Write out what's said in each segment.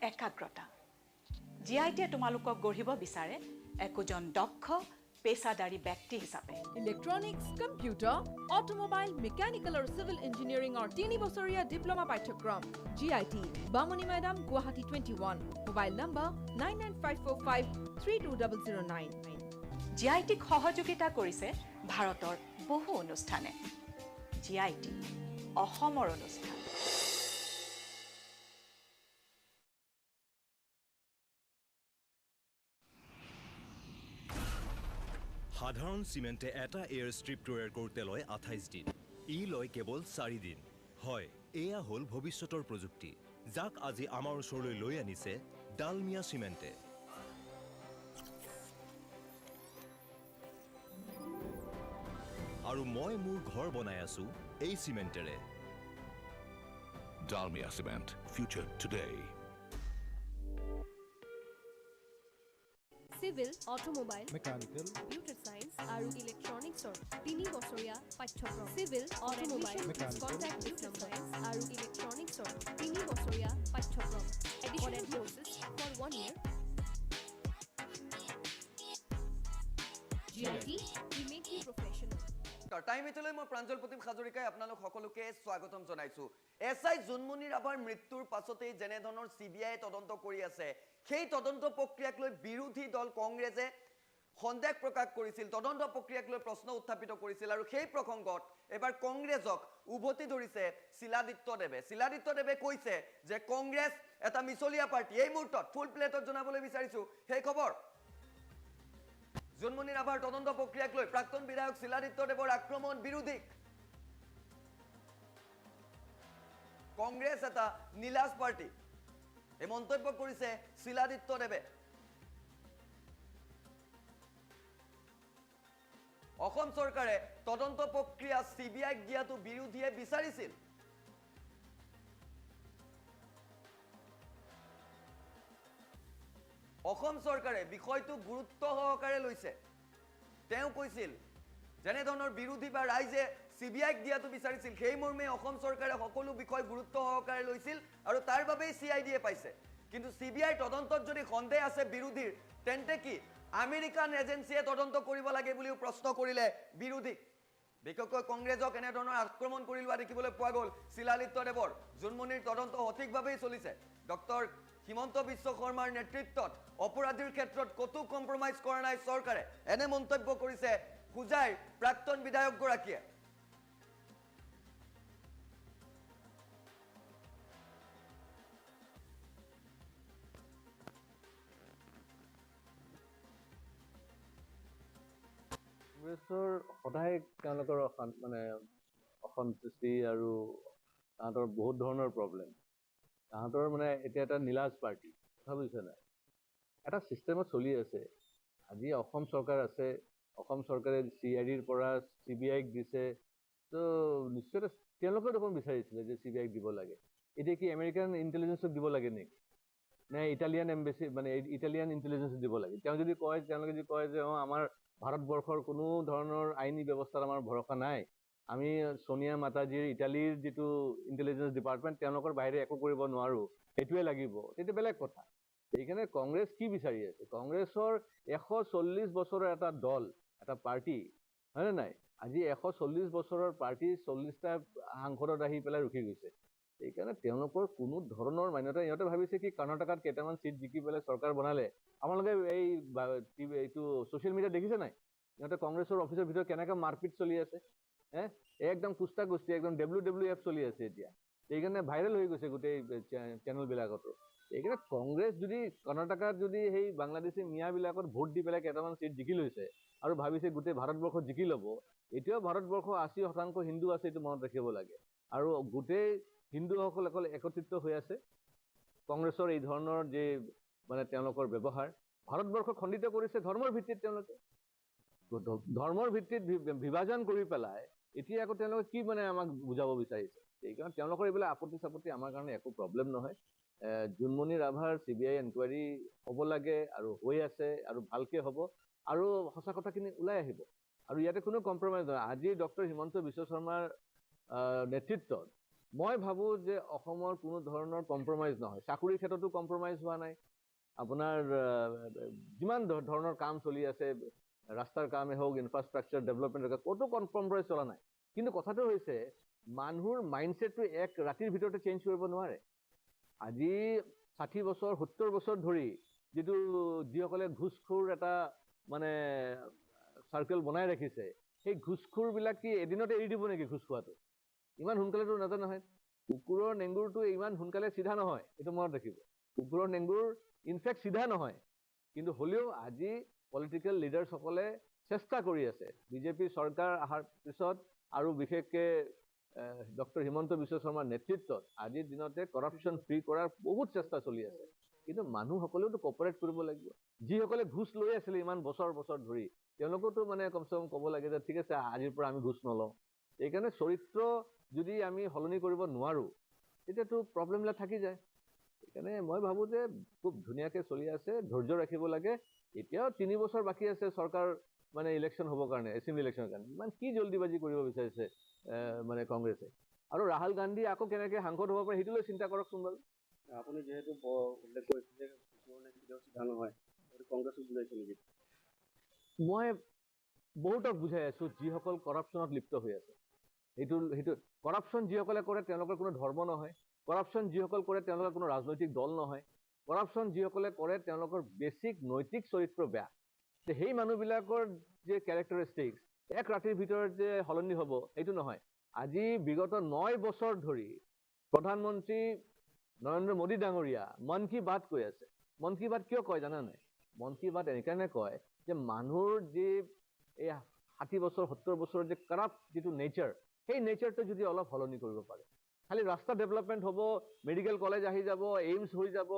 একাগ্ৰতা জিআইটিয়ে তোমালোকক গঢ়িব বিচাৰে একোজন দক্ষ পেছাদাৰী ব্যক্তি হিচাপে ইলেক্ট্ৰনিক্স কম্পিউটাৰ অটোমোবাইল মেকানিকেল আৰু সিভিল ইঞ্জিনিয়াৰিং আৰু 3 বছৰীয়া ডিপ্লোমা পাঠ্যক্ৰম জিআইটি বামনি মৈদাম গুৱাহাটী 21 মোবাইল নম্বৰ 9954532009 জিআইটিক সহযোগিতা কৰিছে ভাৰতৰ বহু অনুষ্ঠানে জিআইটি অসমৰ অনুষ্ঠান সাধাৰণ সিমেন্টে এটা এয়াৰ স্ট্ৰিপ তৈয়াৰ কৰোঁতে লয় 28 দিন ই লয় কেৱল 4 দিন হয় এয়া হ'ল ভৱিষ্যতৰ প্ৰযুক্তি যাক আজি আমাৰ ওচৰলৈ লৈ আনিছে ডালমিয়া সিমেন্টে আৰু মই মোৰ ঘৰ বনাই আছো এই সিমেন্টেৰে Dalmia Cement, future today. Civil, automobile, mechanical, computer science, আৰু electronics 3 বছৰীয়া পাঠ্যক্ৰম Civil, automobile, contact computer science, আৰু electronics 3 বছৰীয়া পাঠ্যক্ৰম Additional courses for 1 year. GIT, we make you professional. Time এটলৈ মই প্ৰাঞ্জল প্ৰতিম হাজৰিকাই আপোনালোক সকলোকে স্বাগতম জনাইছো এসআই জুনমনি ৰাভাৰ মৃত্যুৰ পাছতে যেনে ধৰণৰ সিবিআই তদন্ত কৰি আছে সেই তদন্ত প্ৰক্ৰিয়াক লৈ বিৰোধী দল কংগ্ৰেছে সন্দেহ প্ৰকাশ কৰিছিল তদন্ত প্ৰক্ৰিয়াক লৈ প্ৰশ্ন উত্থাপিত কৰিছিল আৰু সেই প্ৰসংগত এবাৰ কংগ্ৰেছক উভতি ধৰিছে শিলাদিত্য দেৱে কৈছে যে কংগ্ৰেছ এটা মিছলীয়া পাৰ্টি এই মুহূৰ্তত ফুল প্লেটত জনাবলৈ বিচাৰিছো সেই খবৰ জুনমনি ৰাভাৰ তদন্ত প্ৰক্ৰিয়াক লৈ প্ৰাক্তন বিধায়ক শিলাদিত্য দেৱৰ আক্ৰমণ বিৰোধী কংগ্ৰেছ এটা নীলাজ পাৰ্টি এই মন্তব্য কৰিছে শিলাদিত্য দেৱে অসম চৰকাৰে তদন্ত প্ৰক্ৰিয়া সিবিআইক দিয়াটো বিৰোধীয়ে বিচাৰিছিল অসম চৰকাৰে বিষয়টো গুৰুত্ব সহকাৰে লৈছে তেওঁ কৈছিল যেনে ধৰণৰ বিৰোধী বা ৰাইজে সিবিআইক দিয়াটো বিচাৰিছিল সেই মৰ্মে অসম চৰকাৰে সকলো বিষয় গুৰুত্ব সহকাৰে লৈছিল আৰু তাৰ বাবেই সিআইডিয়ে পাইছে কিন্তু সিবিআই তদন্তত যদি সন্দেহ আছে বিৰোধীৰ তেন্তে কি আমেৰিকান এজেন্সিয়ে তদন্ত কৰিব লাগে বুলিও প্ৰশ্ন কৰিলে বিৰোধী বিশেষকৈ কংগ্ৰেছক এনে ধৰণৰ আক্ৰমণ কৰি লোৱা দেখিবলৈ পোৱা গ'ল শিলাদিত্য দেৱৰ জুনমনিৰ তদন্ত সঠিকভাৱেই চলিছে ডক্টৰ হিমন্ত বিশ্ব শৰ্মাৰ নেতৃত্বত অপৰাধীৰ ক্ষেত্ৰত কতো কম্প্ৰমাইজ কৰা নাই চৰকাৰে এনে মন্তব্য কৰিছে খুজাইৰ প্ৰাক্তন বিধায়ক গৰাকীয়ে কংগ্ৰেছৰ সদায় তেওঁলোকৰ মানে অসন্তুষ্টি আৰু তাহাঁতৰ বহুত ধৰণৰ প্ৰব্লেম তাহাঁতৰ মানে এতিয়া এটা নীলাজ পাৰ্টি কথা বুজিছে নাই এটা চিষ্টেমত চলি আছে আজি অসম চৰকাৰ আছে অসম চৰকাৰে সিআইডিৰ পৰা সিবিআইক দিছে তো নিশ্চয় তেওঁলোকে দেখোন বিচাৰিছিলে যে সিবিআইক দিব লাগে এতিয়া কি আমেৰিকান ইণ্টেলিজেন্সক দিব লাগে নেকি নে ইটালিয়ান এম্বেচি মানে ইটালিয়ান ইণ্টেলিজেন্স দিব লাগে তেওঁলোকে যদি কয় যে আমাৰ ভাৰতবৰ্ষৰ কোনো ধৰণৰ আইনী ব্যৱস্থাত আমাৰ ভৰসা নাই আমি সোনিয়া মাতাজীৰ ইটালীৰ যিটো ইণ্টেলিজেন্স ডিপাৰ্টমেণ্ট তেওঁলোকৰ বাহিৰে একো কৰিব নোৱাৰো এইটোৱে লাগিব তেতিয়া বেলেগ কথা এইকাৰণে কংগ্ৰেছ কি বিচাৰি আছে কংগ্ৰেছৰ 140 বছৰৰ এটা দল এটা পাৰ্টি হয়নে নাই আজি 140 বছৰৰ পাৰ্টি 40টা সাংসদত আহি পেলাই ৰখি গৈছে এইকাৰণে তেওঁলোকৰ কোনো ধৰণৰ মান্যতা ইহঁতে ভাবিছে কি কৰ্ণাটকাত কেইটামান চিট জিকি পেলাই চৰকাৰ বনালে আপোনালোকে এইটো ছ'চিয়েল মিডিয়া দেখিছে নাই ইহঁতে কংগ্ৰেছৰ অফিচৰ ভিতৰত কেনেকৈ মাৰপিট চলি আছে একদম কুস্তা কুস্তি একদম WWF চলি আছে এতিয়া এইকাৰণে ভাইৰেল হৈ গৈছে গোটেই চেনেলবিলাকতো এইকাৰণে কংগ্ৰেছ যদি কৰ্ণাটকাত যদি সেই বাংলাদেশী মিয়াবিলাকত ভোট দি পেলাই কেইটামান চিট জিকি লৈছে আৰু ভাবিছে গোটেই ভাৰতবৰ্ষত জিকি ল'ব এতিয়াও ভাৰতবৰ্ষ 80% হিন্দু আছে এইটো মনত ৰাখিব লাগে আৰু গোটেই হিন্দুসকল অকল একত্ৰিত হৈ আছে কংগ্ৰেছৰ এই ধৰণৰ যে মানে তেওঁলোকৰ ব্যৱহাৰ ভাৰতবৰ্ষ খণ্ডিত কৰিছে ধৰ্মৰ ভিত্তিত তেওঁলোকে ধৰ্মৰ ভিত্তিত বিভাজন কৰি পেলাই এতিয়া আকৌ তেওঁলোকে কি মানে আমাক বুজাব বিচাৰিছে এইকাৰণে তেওঁলোকৰ এইবিলাক আপত্তি আমাৰ কাৰণে একো প্ৰব্লেম নহয় জুনমনি ৰাভাৰ সিবিআই এনকুৱাৰী হ'ব লাগে আৰু হৈ আছে আৰু ভালকে হ'ব আৰু সঁচা কথাখিনি ওলাই আহিব আৰু ইয়াতে কোনো কম্প্ৰমাইজ নহয় আজি ডক্টৰ হিমন্ত বিশ্ব শৰ্মাৰ নেতৃত্বত মই ভাবোঁ যে অসমৰ কোনো ধৰণৰ কম্প্ৰমাইজ নহয়, চাকৰিৰ ক্ষেত্ৰতো কম্প্ৰমাইজ হোৱা নাই, আপোনাৰ যিমান ধৰণৰ কাম চলি আছে, ৰাস্তাৰ কামেই হওক, ইনফ্ৰাষ্ট্ৰাকচাৰ ডেভেলপমেণ্ট ক'তো কম্প্ৰমাইজ চলা নাই। কিন্তু কথাটো হৈছে মানুহৰ মাইণ্ডছেটটো এক ৰাতিৰ ভিতৰতে চেঞ্জ কৰিব নোৱাৰে। আজি 60 বছৰ 70 বছৰ ধৰি যিসকলে ঘুষখোৰ এটা মানে চাৰ্কেল বনাই ৰাখিছে, সেই ঘুষখোৰবিলাক কি এদিনতে এৰি দিব নেকি ঘুষ খোৱাটো? ইমান সোনকালেতো নাজানে নহয়। কুকুৰৰ নেংগুৰটো ইমান সোনকালে চিধা নহয়, এইটো মনত ৰাখিব। কুকুৰৰ নেংগুৰ ইনফেক্ট চিধা নহয়, কিন্তু হ'লেও আজি পলিটিকেল লিডাৰ্ছসকলে চেষ্টা কৰি আছে। বিজেপি চৰকাৰ অহাৰ পিছত আৰু বিশেষকৈ ডক্টৰ হিমন্ত বিশ্ব শৰ্মাৰ নেতৃত্বত আজিৰ দিনতে কৰাপশ্যন ফ্ৰী কৰাৰ বহুত চেষ্টা চলি আছে। কিন্তু মানুহসকলেওতো কপাৰেট কৰিব লাগিব। যিসকলে ঘুষ লৈ আছিলে ইমান বছৰ বছৰ ধৰি, তেওঁলোকেতো মানে কমচে কম ক'ব লাগে যে ঠিক আছে, আজিৰ পৰা আমি ঘুষ নলওঁ। এইকাৰণে চৰিত্ৰ যদি আমি সলনি কৰিব নোৱাৰোঁ, তেতিয়াতো প্ৰব্লেমবিলাক থাকি যায়। সেইকাৰণে মই ভাবোঁ যে খুব ধুনীয়াকৈ চলি আছে, ধৈৰ্য ৰাখিব লাগে। এতিয়াও 3 বছৰ বাকী আছে চৰকাৰ মানে ইলেকশ্যন হ'বৰ কাৰণে, এছেম্বলি ইলেকশ্যনৰ কাৰণে। ইমান কি জলদিবাজি কৰিব বিচাৰিছে মানে কংগ্ৰেছে? আৰু ৰাহুল গান্ধী আকৌ কেনেকৈ সাংসদ হ'ব পাৰে সেইটোলৈ চিন্তা কৰকচোন বাৰু। আপুনি যেহেতু উল্লেখ কৰিছে যে কিছুমানে কেতিয়াও চিধা নহয়, কংগ্ৰেছক বুজাইছে নেকি? মই বহুতক বুজাই আছোঁ যিসকল কৰাপশ্যনত লিপ্ত হৈ আছে। সেইটো কৰাপশ্যন যিসকলে কৰে তেওঁলোকৰ কোনো ধৰ্ম নহয়, কৰাপশ্যন যিসকল কৰে তেওঁলোকৰ কোনো ৰাজনৈতিক দল নহয়, কৰাপশ্যন যিসকলে কৰে তেওঁলোকৰ বেছিক নৈতিক চৰিত্ৰ বেয়া। সেই মানুহবিলাকৰ যে কেৰেক্টাৰিষ্টিক্স এক ৰাতিৰ ভিতৰত যে সলনি হ'ব এইটো নহয়। আজি বিগত 9 বছৰ ধৰি প্ৰধানমন্ত্ৰী নৰেন্দ্ৰ মোদী ডাঙৰীয়া মন কী বাত কৈ আছে। মন কী বাত কিয় কয় জানা নাই? মন কী বাত এনেকাৰণে কয় যে মানুহৰ যি এই 60 বছৰ 70 বছৰৰ যে কৰাপ্ট যিটো নেচাৰ, সেই নেচাৰটো যদি অলপ সলনি কৰিব পাৰে, খালি ৰাস্তা ডেভেলপমেণ্ট হ'ব, মেডিকেল কলেজ আহি যাব, এইমছ হৈ যাব,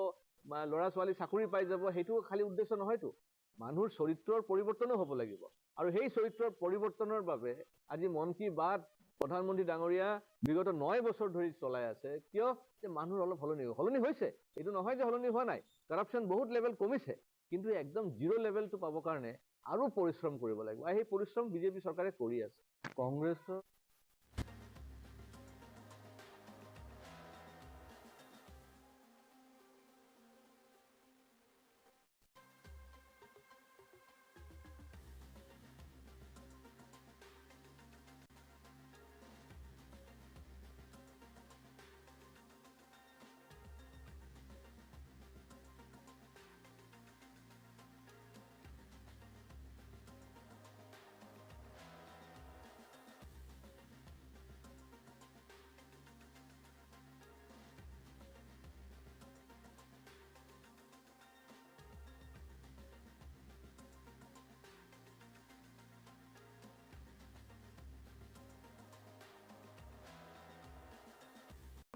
ল'ৰা ছোৱালী চাকৰি পাই যাব, সেইটো খালি উদ্দেশ্য নহয়তো। মানুহৰ চৰিত্ৰৰ পৰিৱৰ্তনো হ'ব লাগিব। আৰু সেই চৰিত্ৰৰ পৰিৱৰ্তনৰ বাবে আজি মন কী বাত প্ৰধানমন্ত্ৰী ডাঙৰীয়া বিগত 9 বছৰ ধৰি চলাই আছে। কিয়? যে মানুহৰ অলপ সলনি হৈছে। এইটো নহয় যে সলনি হোৱা নাই, কৰাপশ্যন বহুত লেভেল কমিছে, কিন্তু একদম জিৰ' লেভেলটো পাবৰ কাৰণে আৰু পৰিশ্ৰম কৰিব লাগিব। আৰু সেই পৰিশ্ৰম বিজেপি চৰকাৰে কৰি আছে। কংগ্ৰেছৰ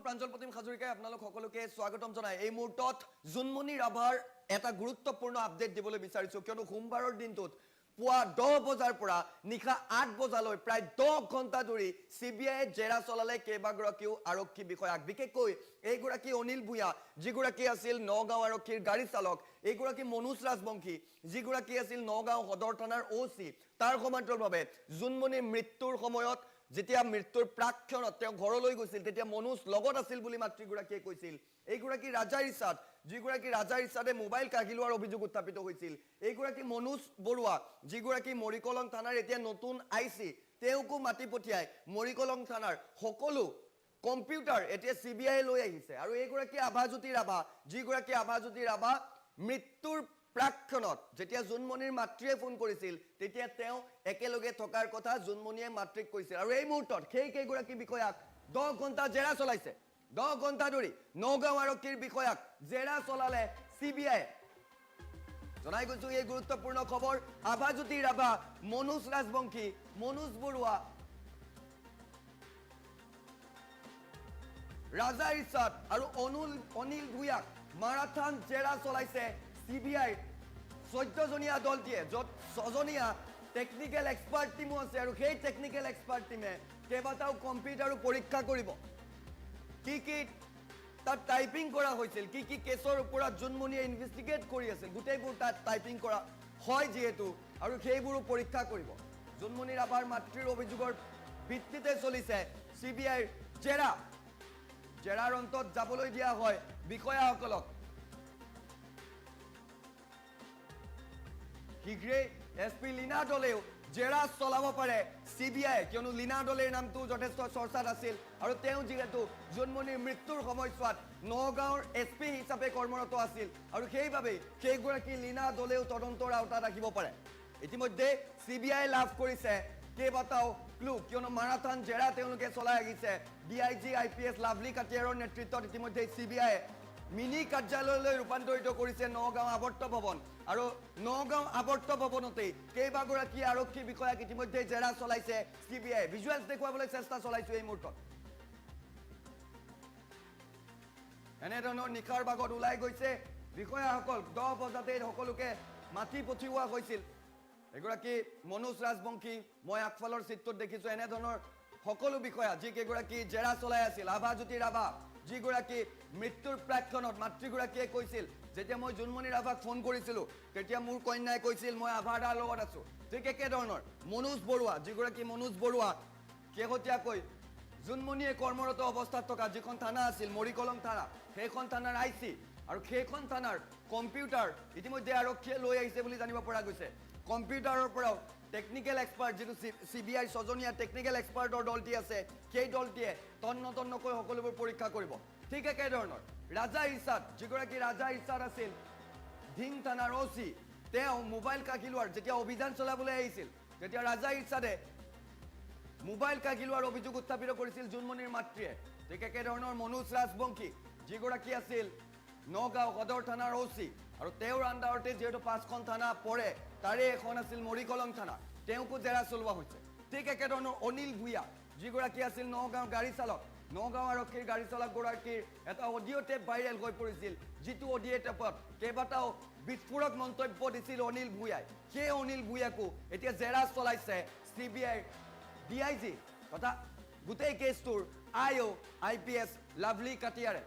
প্ৰাঞ্জল প্ৰতিম হাজৰিকাই আপোনালোক সকলোকে স্বাগতম জনাই এই মুহূৰ্তত জোনমণি ৰাভাৰ এটা গুৰুত্বপূৰ্ণ আপডেট দিবলৈ বিচাৰিছোঁ, কিয়নো সোমবাৰৰ দিনটোত পুৱা 10 বজাৰ পৰা নিশা 8 বজালৈ প্ৰায় 10 ঘণ্টা ধৰি CBI জেৰা চলালে কেইবাগৰাকীও আৰক্ষী বিষয়াক। বিশেষকৈ এইগৰাকী অনিল ভূঞা যিগৰাকী আছিল নগাঁও আৰক্ষীৰ গাড়ী চালক, এইগৰাকী মনোজ ৰাজবংশী যিগৰাকী আছিল নগাঁও সদৰ থানাৰ OC, তাৰ সমান্তৰালভাৱে জোনমণিৰ মৃত্যুৰ সময়ত যেতিয়া মৃত্যুৰ প্ৰাক্ষণত তেওঁ ঘৰলৈ গৈছিল তেতিয়া মনোজ লগত আছিল বুলি মাতৃগৰাকীয়ে কৈছিল। এইগৰাকী ৰাজা ইছাদ যিগৰাকী ৰাজা ইছাদে মোবাইল কাঢ়ি লোৱাৰ অভিযোগ উত্থাপিত হৈছিল। এইগৰাকী মনোজ বৰুৱা যিগৰাকী মৰিকলং থানাৰ এতিয়া নতুন IC, তেওঁকো মাতি পঠিয়াই মৰিকলং থানাৰ সকলো কম্পিউটাৰ এতিয়া CBI লৈ আহিছে। আৰু এইগৰাকী আভাজ্যোতি ৰাভা যিগৰাকী আভাজ্যোতি ৰাভা মৃত্যুৰ প্ৰাক্ষণত যেতিয়া জোনমণিৰ মাতৃয়ে ফোন কৰিছিল তেতিয়া তেওঁ একেলগে থকাৰ কথা জোনমণিয়ে মাতৃক কৈছিল। আৰু এই মুহূৰ্তত সেই কেইগৰাকী বিষয়াক 10 ঘণ্টা জেৰা চলাইছে। 10 ঘণ্টা ধৰি নগাঁও আৰক্ষীৰ বিষয়াক জেৰা চলালে CBI। জনাই গৈছো এই গুৰুত্বপূৰ্ণ খবৰ। আভাজ্যোতি ৰাভা, মনোজ ৰাজবংশী, মনোজ বৰুৱা, ৰাজা ইছাদ আৰু অনিল ভূঞাক মাৰাথান জেৰা চলাইছে CBI 14জনীয়া দলটিয়ে, য'ত 6জনীয়া টেকনিকেল এক্সপাৰ্ট টিমো আছে। আৰু সেই টেকনিকেল এক্সপাৰ্ট টিমে কেইবাটাও কম্পিউটাৰো পৰীক্ষা কৰিব। কি তাত টাইপিং কৰা হৈছিল, কি কেছৰ ওপৰত জোনমণিয়ে ইনভেষ্টিগেট কৰি আছিল, গোটেইবোৰ তাত টাইপিং কৰা হয় যিহেতু, আৰু সেইবোৰো পৰীক্ষা কৰিব। জোনমণি ৰাভাৰ মাতৃৰ অভিযোগৰ ভিত্তিতে চলিছে CBIৰ জেৰা। জেৰাৰ অন্তত যাবলৈ দিয়া হয় বিষয়াসকলক শীঘ্ৰেই এছপি লীনা দলেও জেৰা চলাব পাৰে CBI কিয়নো লীনা দলেৰ নামটো যথেষ্ট চৰ্চাত আছিল আৰু তেওঁ যিহেতু জোনমণিৰ মৃত্যুৰ সময়ছোৱাত নগাঁৱৰ SP হিচাপে কৰ্মৰত আছিল আৰু সেইবাবেই সেইগৰাকী লীনা দলেও তদন্তৰ আওতাত ৰাখিব পাৰে ইতিমধ্যে CBI লাভ কৰিছে কেইবাটাও ক্লু কিয়নো মাৰাথান জেৰা তেওঁলোকে চলাই আহিছে DIG IPS লাভলী কাটিয়াৰৰ নেতৃত্বত ইতিমধ্যে CBI মিনি কাৰ্যালয়লৈ ৰূপান্তৰিত কৰিছে নগাঁও আৱৰ্ত ভৱন আৰু নগাঁও আৱৰ্ত ভৱনতেই কেইবাগৰাকী আৰক্ষী বিষয়াক ইতিমধ্যে জেৰা চলাইছে CBI ভিজুৱেলছ দেখুৱাবলৈ চেষ্টা চলাইছো এই মুহূৰ্তত এনেধৰণৰ নিশাৰ ভাগত ওলাই গৈছে বিষয়াসকল 10 বজাতে সকলোকে মাতি পঠিওৱা হৈছিল এগৰাকী মনোজ ৰাজবংশী মই আগফালৰ চিত্ৰত দেখিছো এনেধৰণৰ সকলো বিষয়া যি কেইগৰাকী জেৰা চলাই আছিল আভাজ্যোতি ৰাভা যিগৰাকী মৃত্যুৰ প্ৰাক্ষণত মাতৃগৰাকীয়ে কৈছিল যেতিয়া মই জোনমণি ৰাভাক ফোন কৰিছিলোঁ তেতিয়া মোৰ কন্যাই কৈছিল মই আভাদাৰ লগত আছো ঠিক একেধৰণৰ মনোজ বৰুৱা যিগৰাকী মনোজ বৰুৱা শেহতীয়াকৈ জোনমণিয়ে কৰ্মৰত অৱস্থাত থকা যিখন থানা আছিল মৰিকলং থানা সেইখন থানাৰ IC আৰু সেইখন থানাৰ কম্পিউটাৰ ইতিমধ্যে আৰক্ষীয়ে লৈ আহিছে বুলি জানিব পৰা গৈছে কম্পিউটাৰৰ পৰাও টেকনিক্যাল এক্সপাৰ্ট যেটো CBI সজনীয়া টেকনিক্যাল এক্সপাৰ্টৰ দলটি আছে সেই দলটিয়ে তন্নতন্নকৈ সকলোবোৰ পৰীক্ষা কৰিব ঠিক একেধৰণৰ ৰাজা ইৰছাদ যিগৰাকী ৰাজা ইৰছাদ আছিল ধিং থানাৰ OC তেওঁ মোবাইল কাকিলোৱাৰ যেতিয়া অভিযান চলাবলৈ আহিছিল তেতিয়া ৰাজা ইৰছাদে মোবাইল কাকিলোৱাৰ অভিযোগ উত্থাপিত কৰিছিল জোনমণিৰ মাতৃয়ে ঠিক একেধৰণৰ মনোজ ৰাজবংশী যিগৰাকী আছিল নগাঁও সদৰ থানাৰ OC আৰু তেওঁৰ আণ্ডাৰতে যেহেতু 5খন থানা পৰে তাৰে এখন আছিল মৰিকলং থানা তেওঁকো জেৰা চলোৱা হৈছে ঠিক একেধৰণৰ অনিল ভূঞা যিগৰাকী আছিল নগাঁও গাড়ী চালক নগাঁও আৰক্ষীৰ গাড়ী চালক গৰাকীৰ এটা অডিঅ' টেপ ভাইৰেল হৈ পৰিছিল যিটো অডিঅ' টেপত কেইবাটাও বিস্ফোৰক মন্তব্য দিছিল অনিল ভূঞাই সেই অনিল ভূঞাকো এতিয়া জেৰা চলাইছে CBI DIG তথা গোটেই কেছটোৰ IO IPS লাভলী কাটিয়াৰে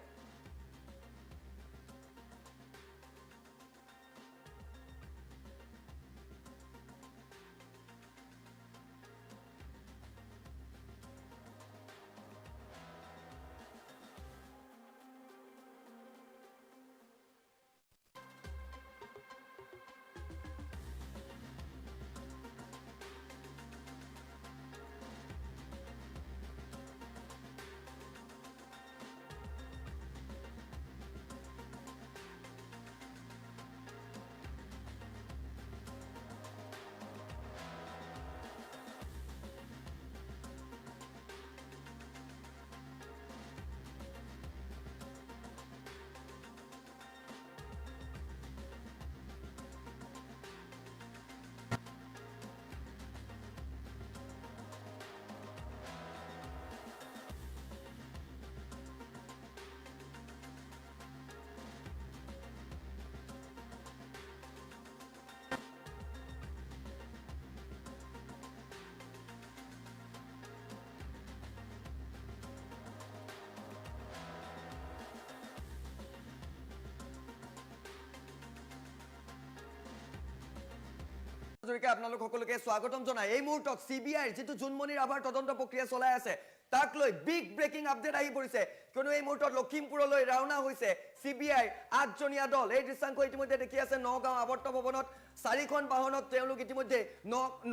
আপোনালোক সকলোকে স্বাগতম জনাই এই মুহূৰ্তত CBI যেটো জোনমণি ৰাভাৰ তদন্ত প্ৰক্ৰিয়া চলাই আছে তাক লৈ বিগ ব্ৰেকিং আপডেট আহি পৰিছে কিয়নো এই মুহূৰ্তত লখিমপুৰলৈ ৰাওনা হৈছে CBI 8জনীয়া দল এই দৃশ্যাংশ ইতিমধ্যে দেখি আছে নগাঁও আৱৰ্ত ভৱনত 4খন বাহনত তেওঁলোক ইতিমধ্যে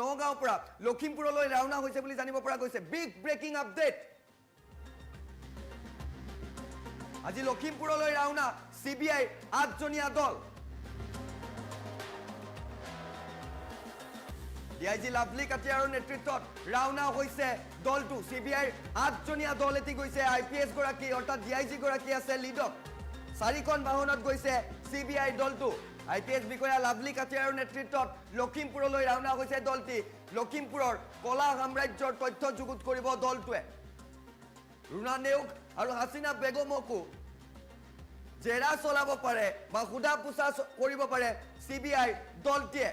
নগাঁওৰ পৰা লখিমপুৰলৈ ৰাওনা হৈছে বুলি জানিব পৰা গৈছে বিগ ব্ৰেকিং আপডেট আজি লখিমপুৰলৈ ৰাওনা CBI 8জনীয়া দল DIG লাভলী কাটিয়াৰৰ নেতৃত্বত ৰাওনা হৈছে দলটো CBI 8জনীয়া দল এটি গৈছে IPS গৰাকী অৰ্থাৎ DIG গৰাকী আছে লিডত 4খন বাহনত গৈছে CBI দলটো IPS বিষয়া লাভলী কাটিয়াৰৰ নেতৃত্বত লখিমপুৰলৈ ৰাওনা হৈছে দলটি লখিমপুৰৰ কলা সাম্ৰাজ্যৰ তথ্য যুগুত কৰিব দলটোৱে ৰুনা নেউগ আৰু হাসিনা বেগমকো জেৰা চলাব পাৰে বা খুদা পুছা কৰিব পাৰে CBI দলটিয়ে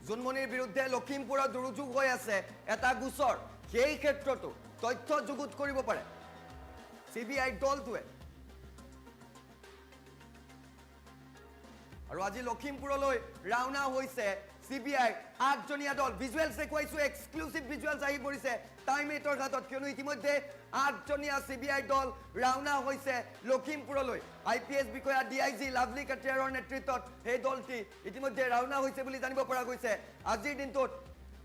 জোনমণিৰ বিৰুদ্ধে লখিমপুৰত দুৰুযোগ হৈ আছে এটা গোচৰ সেই ক্ষেত্ৰতো তথ্য যুগুত কৰিব পাৰে CBI দলটোৱে আৰু আজি লখিমপুৰলৈ ৰাওনা হৈছে CBI 8জনীয়া দল ভিজুৱেলছ দেখুৱাইছো এক্সক্লুসিভ ভিজুৱেলছ আহি পৰিছে টাইম 8ৰ ঘাটত কিয়নো ইতিমধ্যে 8জনীয়া CBI দল ৰাওনা হৈছে লখিমপুৰলৈ IPS বিষয়া DIG লাভলী কাটিয়াৰৰ নেতৃত্বত সেই দলটি ইতিমধ্যে ৰাওনা হৈছে বুলি জানিব পৰা গৈছে আজিৰ দিনটোত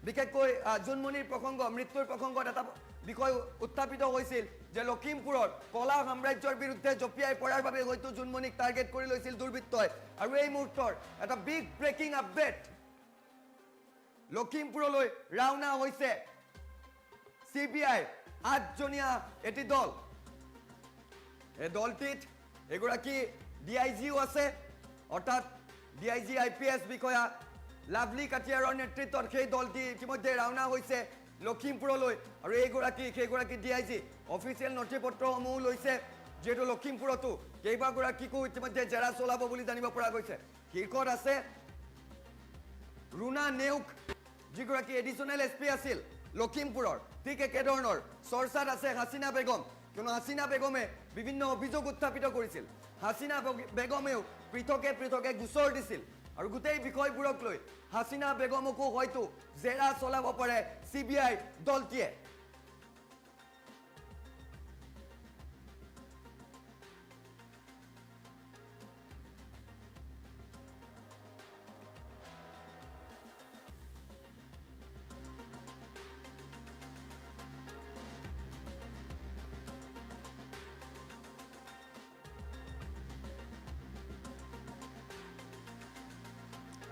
বিশেষকৈ জুনমণিৰ প্ৰসংগ মৃত্যুৰ প্ৰসংগত এটা বিষয় উত্থাপিত হৈছিল যে লখিমপুৰৰ কলা সাম্ৰাজ্যৰ বিৰুদ্ধে জপিয়াই পৰাৰ বাবে হয়তো জুনমণিক টাৰ্গেট কৰি লৈছিল দুৰ্বৃত্তই আৰু এই মুহূৰ্তৰ এটা বিগ ব্ৰেকিং আপডেট লখিমপুৰলৈ ৰাওনা হৈছে CBI 8জনীয়া এটি দল এই দলটিত এগৰাকী DIGও আছে অৰ্থাৎ DIG IPS বিষয়া লাভলী কাটিয়াৰৰ নেতৃত্বত সেই দলটি ইতিমধ্যে ৰাওনা হৈছে লখিমপুৰলৈ আৰু সেইগৰাকী DIG অফিচিয়েল নথিপত্ৰসমূহ লৈছে যেহেতু লখিমপুৰতো কেইবাগৰাকীকো ইতিমধ্যে জেৰা চলাব বুলি জানিব পৰা গৈছে শীৰ্ষত আছে ৰুণা নেউক যিগৰাকী এডিশ্যনেল SP আছিল লখিমপুৰৰ ঠিক একেধৰণৰ চৰ্চাত আছে হাসিনা বেগম কিয়নো হাসিনা বেগমে বিভিন্ন অভিযোগ উত্থাপিত কৰিছিল হাসিনা বেগমেও পৃথকে গোচৰ দিছিল আৰু গোটেই বিষয়বোৰক লৈ হাসিনা বেগমকো হয়তো জেৰা চলাব পাৰে CBI দলটিয়ে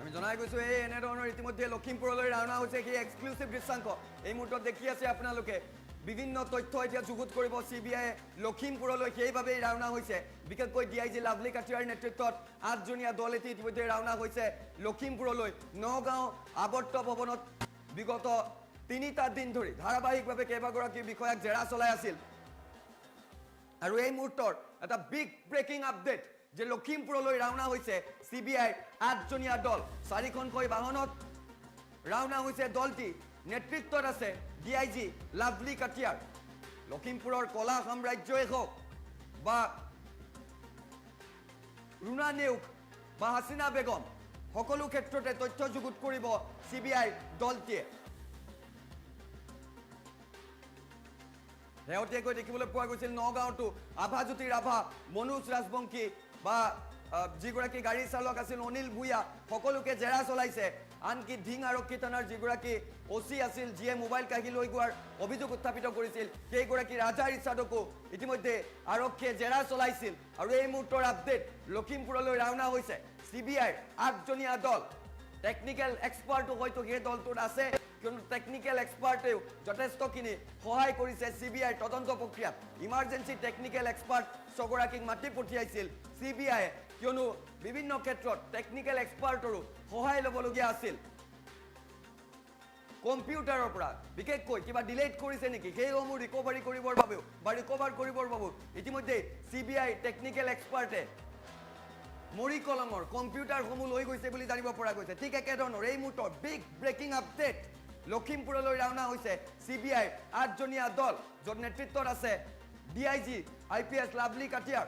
আমি জনাই গৈছো এই এনেধৰণৰ ইতিমধ্যে লখিমপুৰলৈ ৰাওনা হৈছে সেই এক্সক্লুসিভ দৃশ্যাংক এই মুহূৰ্তত দেখি আছে আপোনালোকে বিভিন্ন তথ্য এতিয়া যুগুত কৰিব CBI লখিমপুৰলৈ সেইভাৱেই ৰাওনা হৈছে বিশেষকৈ DIG লাভলী কাটিয়াৰ নেতৃত্বত 8জনীয়া দল এটি ইতিমধ্যে ৰাওনা হৈছে লখিমপুৰলৈ নগাঁও আৱৰ্ত ভৱনত বিগত 3টা দিন ধৰি ধাৰাবাহিকভাৱে কেইবাগৰাকী বিষয়াক জেৰা চলাই আছিল আৰু এই মুহূৰ্তৰ এটা বিগ ব্ৰেকিং আপডেট যে লখিমপুৰলৈ ৰাওনা হৈছে CBI 8জনীয়া দল 4খনকৈ বাহনত ৰাওনা হৈছে দলটি নেতৃত্বত আছে DIG লাভলী কাটিয়াৰ লখিমপুৰৰ কলা সাম্ৰাজ্যই হওক বা ৰুণা নেউক বা হাসিনা বেগম সকলো ক্ষেত্ৰতে তথ্য যুগুত কৰিব CBI দলটিয়ে শেহতীয়াকৈ দেখিবলৈ পোৱা গৈছিল নগাঁৱতো আভাজ্যোতি ৰাভা মনোজ ৰাজবংশী বা যিগৰাকী গাড়ী চালক আছিল অনিল ভূঞা সকলোকে জেৰা চলাইছে আনকি ধিং আৰক্ষী থানাৰ যিগৰাকী OC আছিল যিয়ে মোবাইল কাঢ়ি লৈ গোৱাৰ অভিযোগ উত্থাপিত কৰিছিল সেইগৰাকী ৰাজা ৰিচাৰ্ডকো ইতিমধ্যে আৰক্ষীয়ে জেৰা চলাইছিল আৰু এই মুহূৰ্তৰ আপডেট লখিমপুৰলৈ ৰাওনা হৈছে CBI 8জনীয়া দল টেকনিক্যাল এক্সপাৰ্টো হয়তো সেই দলটোত আছে কিয়নো টেকনিক্যাল এক্সপাৰ্টেও যথেষ্টখিনি সহায় কৰিছে CBI তদন্ত প্ৰক্ৰিয়াত ইমাৰ্জেন্সি টেকনিক্যাল এক্সপাৰ্ট ছগৰাকীক মাতি পঠিয়াইছিল CBI কিয়নো বিভিন্ন ক্ষেত্ৰত টেকনিক্যাল এক্সপাৰ্টৰো সহায় ল'বলগীয়া আছিল কম্পিউটাৰৰ পৰা বিশেষকৈ কিবা ডিলেট কৰিছে নেকি সেইসমূহ ৰিকভাৰী কৰিবৰ বাবেও বা ৰিকভাৰ কৰিবৰ বাবেও ইতিমধ্যে CBI টেকনিক্যাল এক্সপাৰ্টে মৰি কলমৰ কম্পিউটাৰসমূহ লৈ গৈছে বুলি জানিব পৰা গৈছে ঠিক একেধৰণৰ এই মুহূৰ্তৰ বিগ ব্ৰেকিং আপডেট লখিমপুৰলৈ ৰাওনা হৈছে CBI 8জনীয়া দল য'ত নেতৃত্বত আছে DIG IPS লাভলী কাটিয়াৰ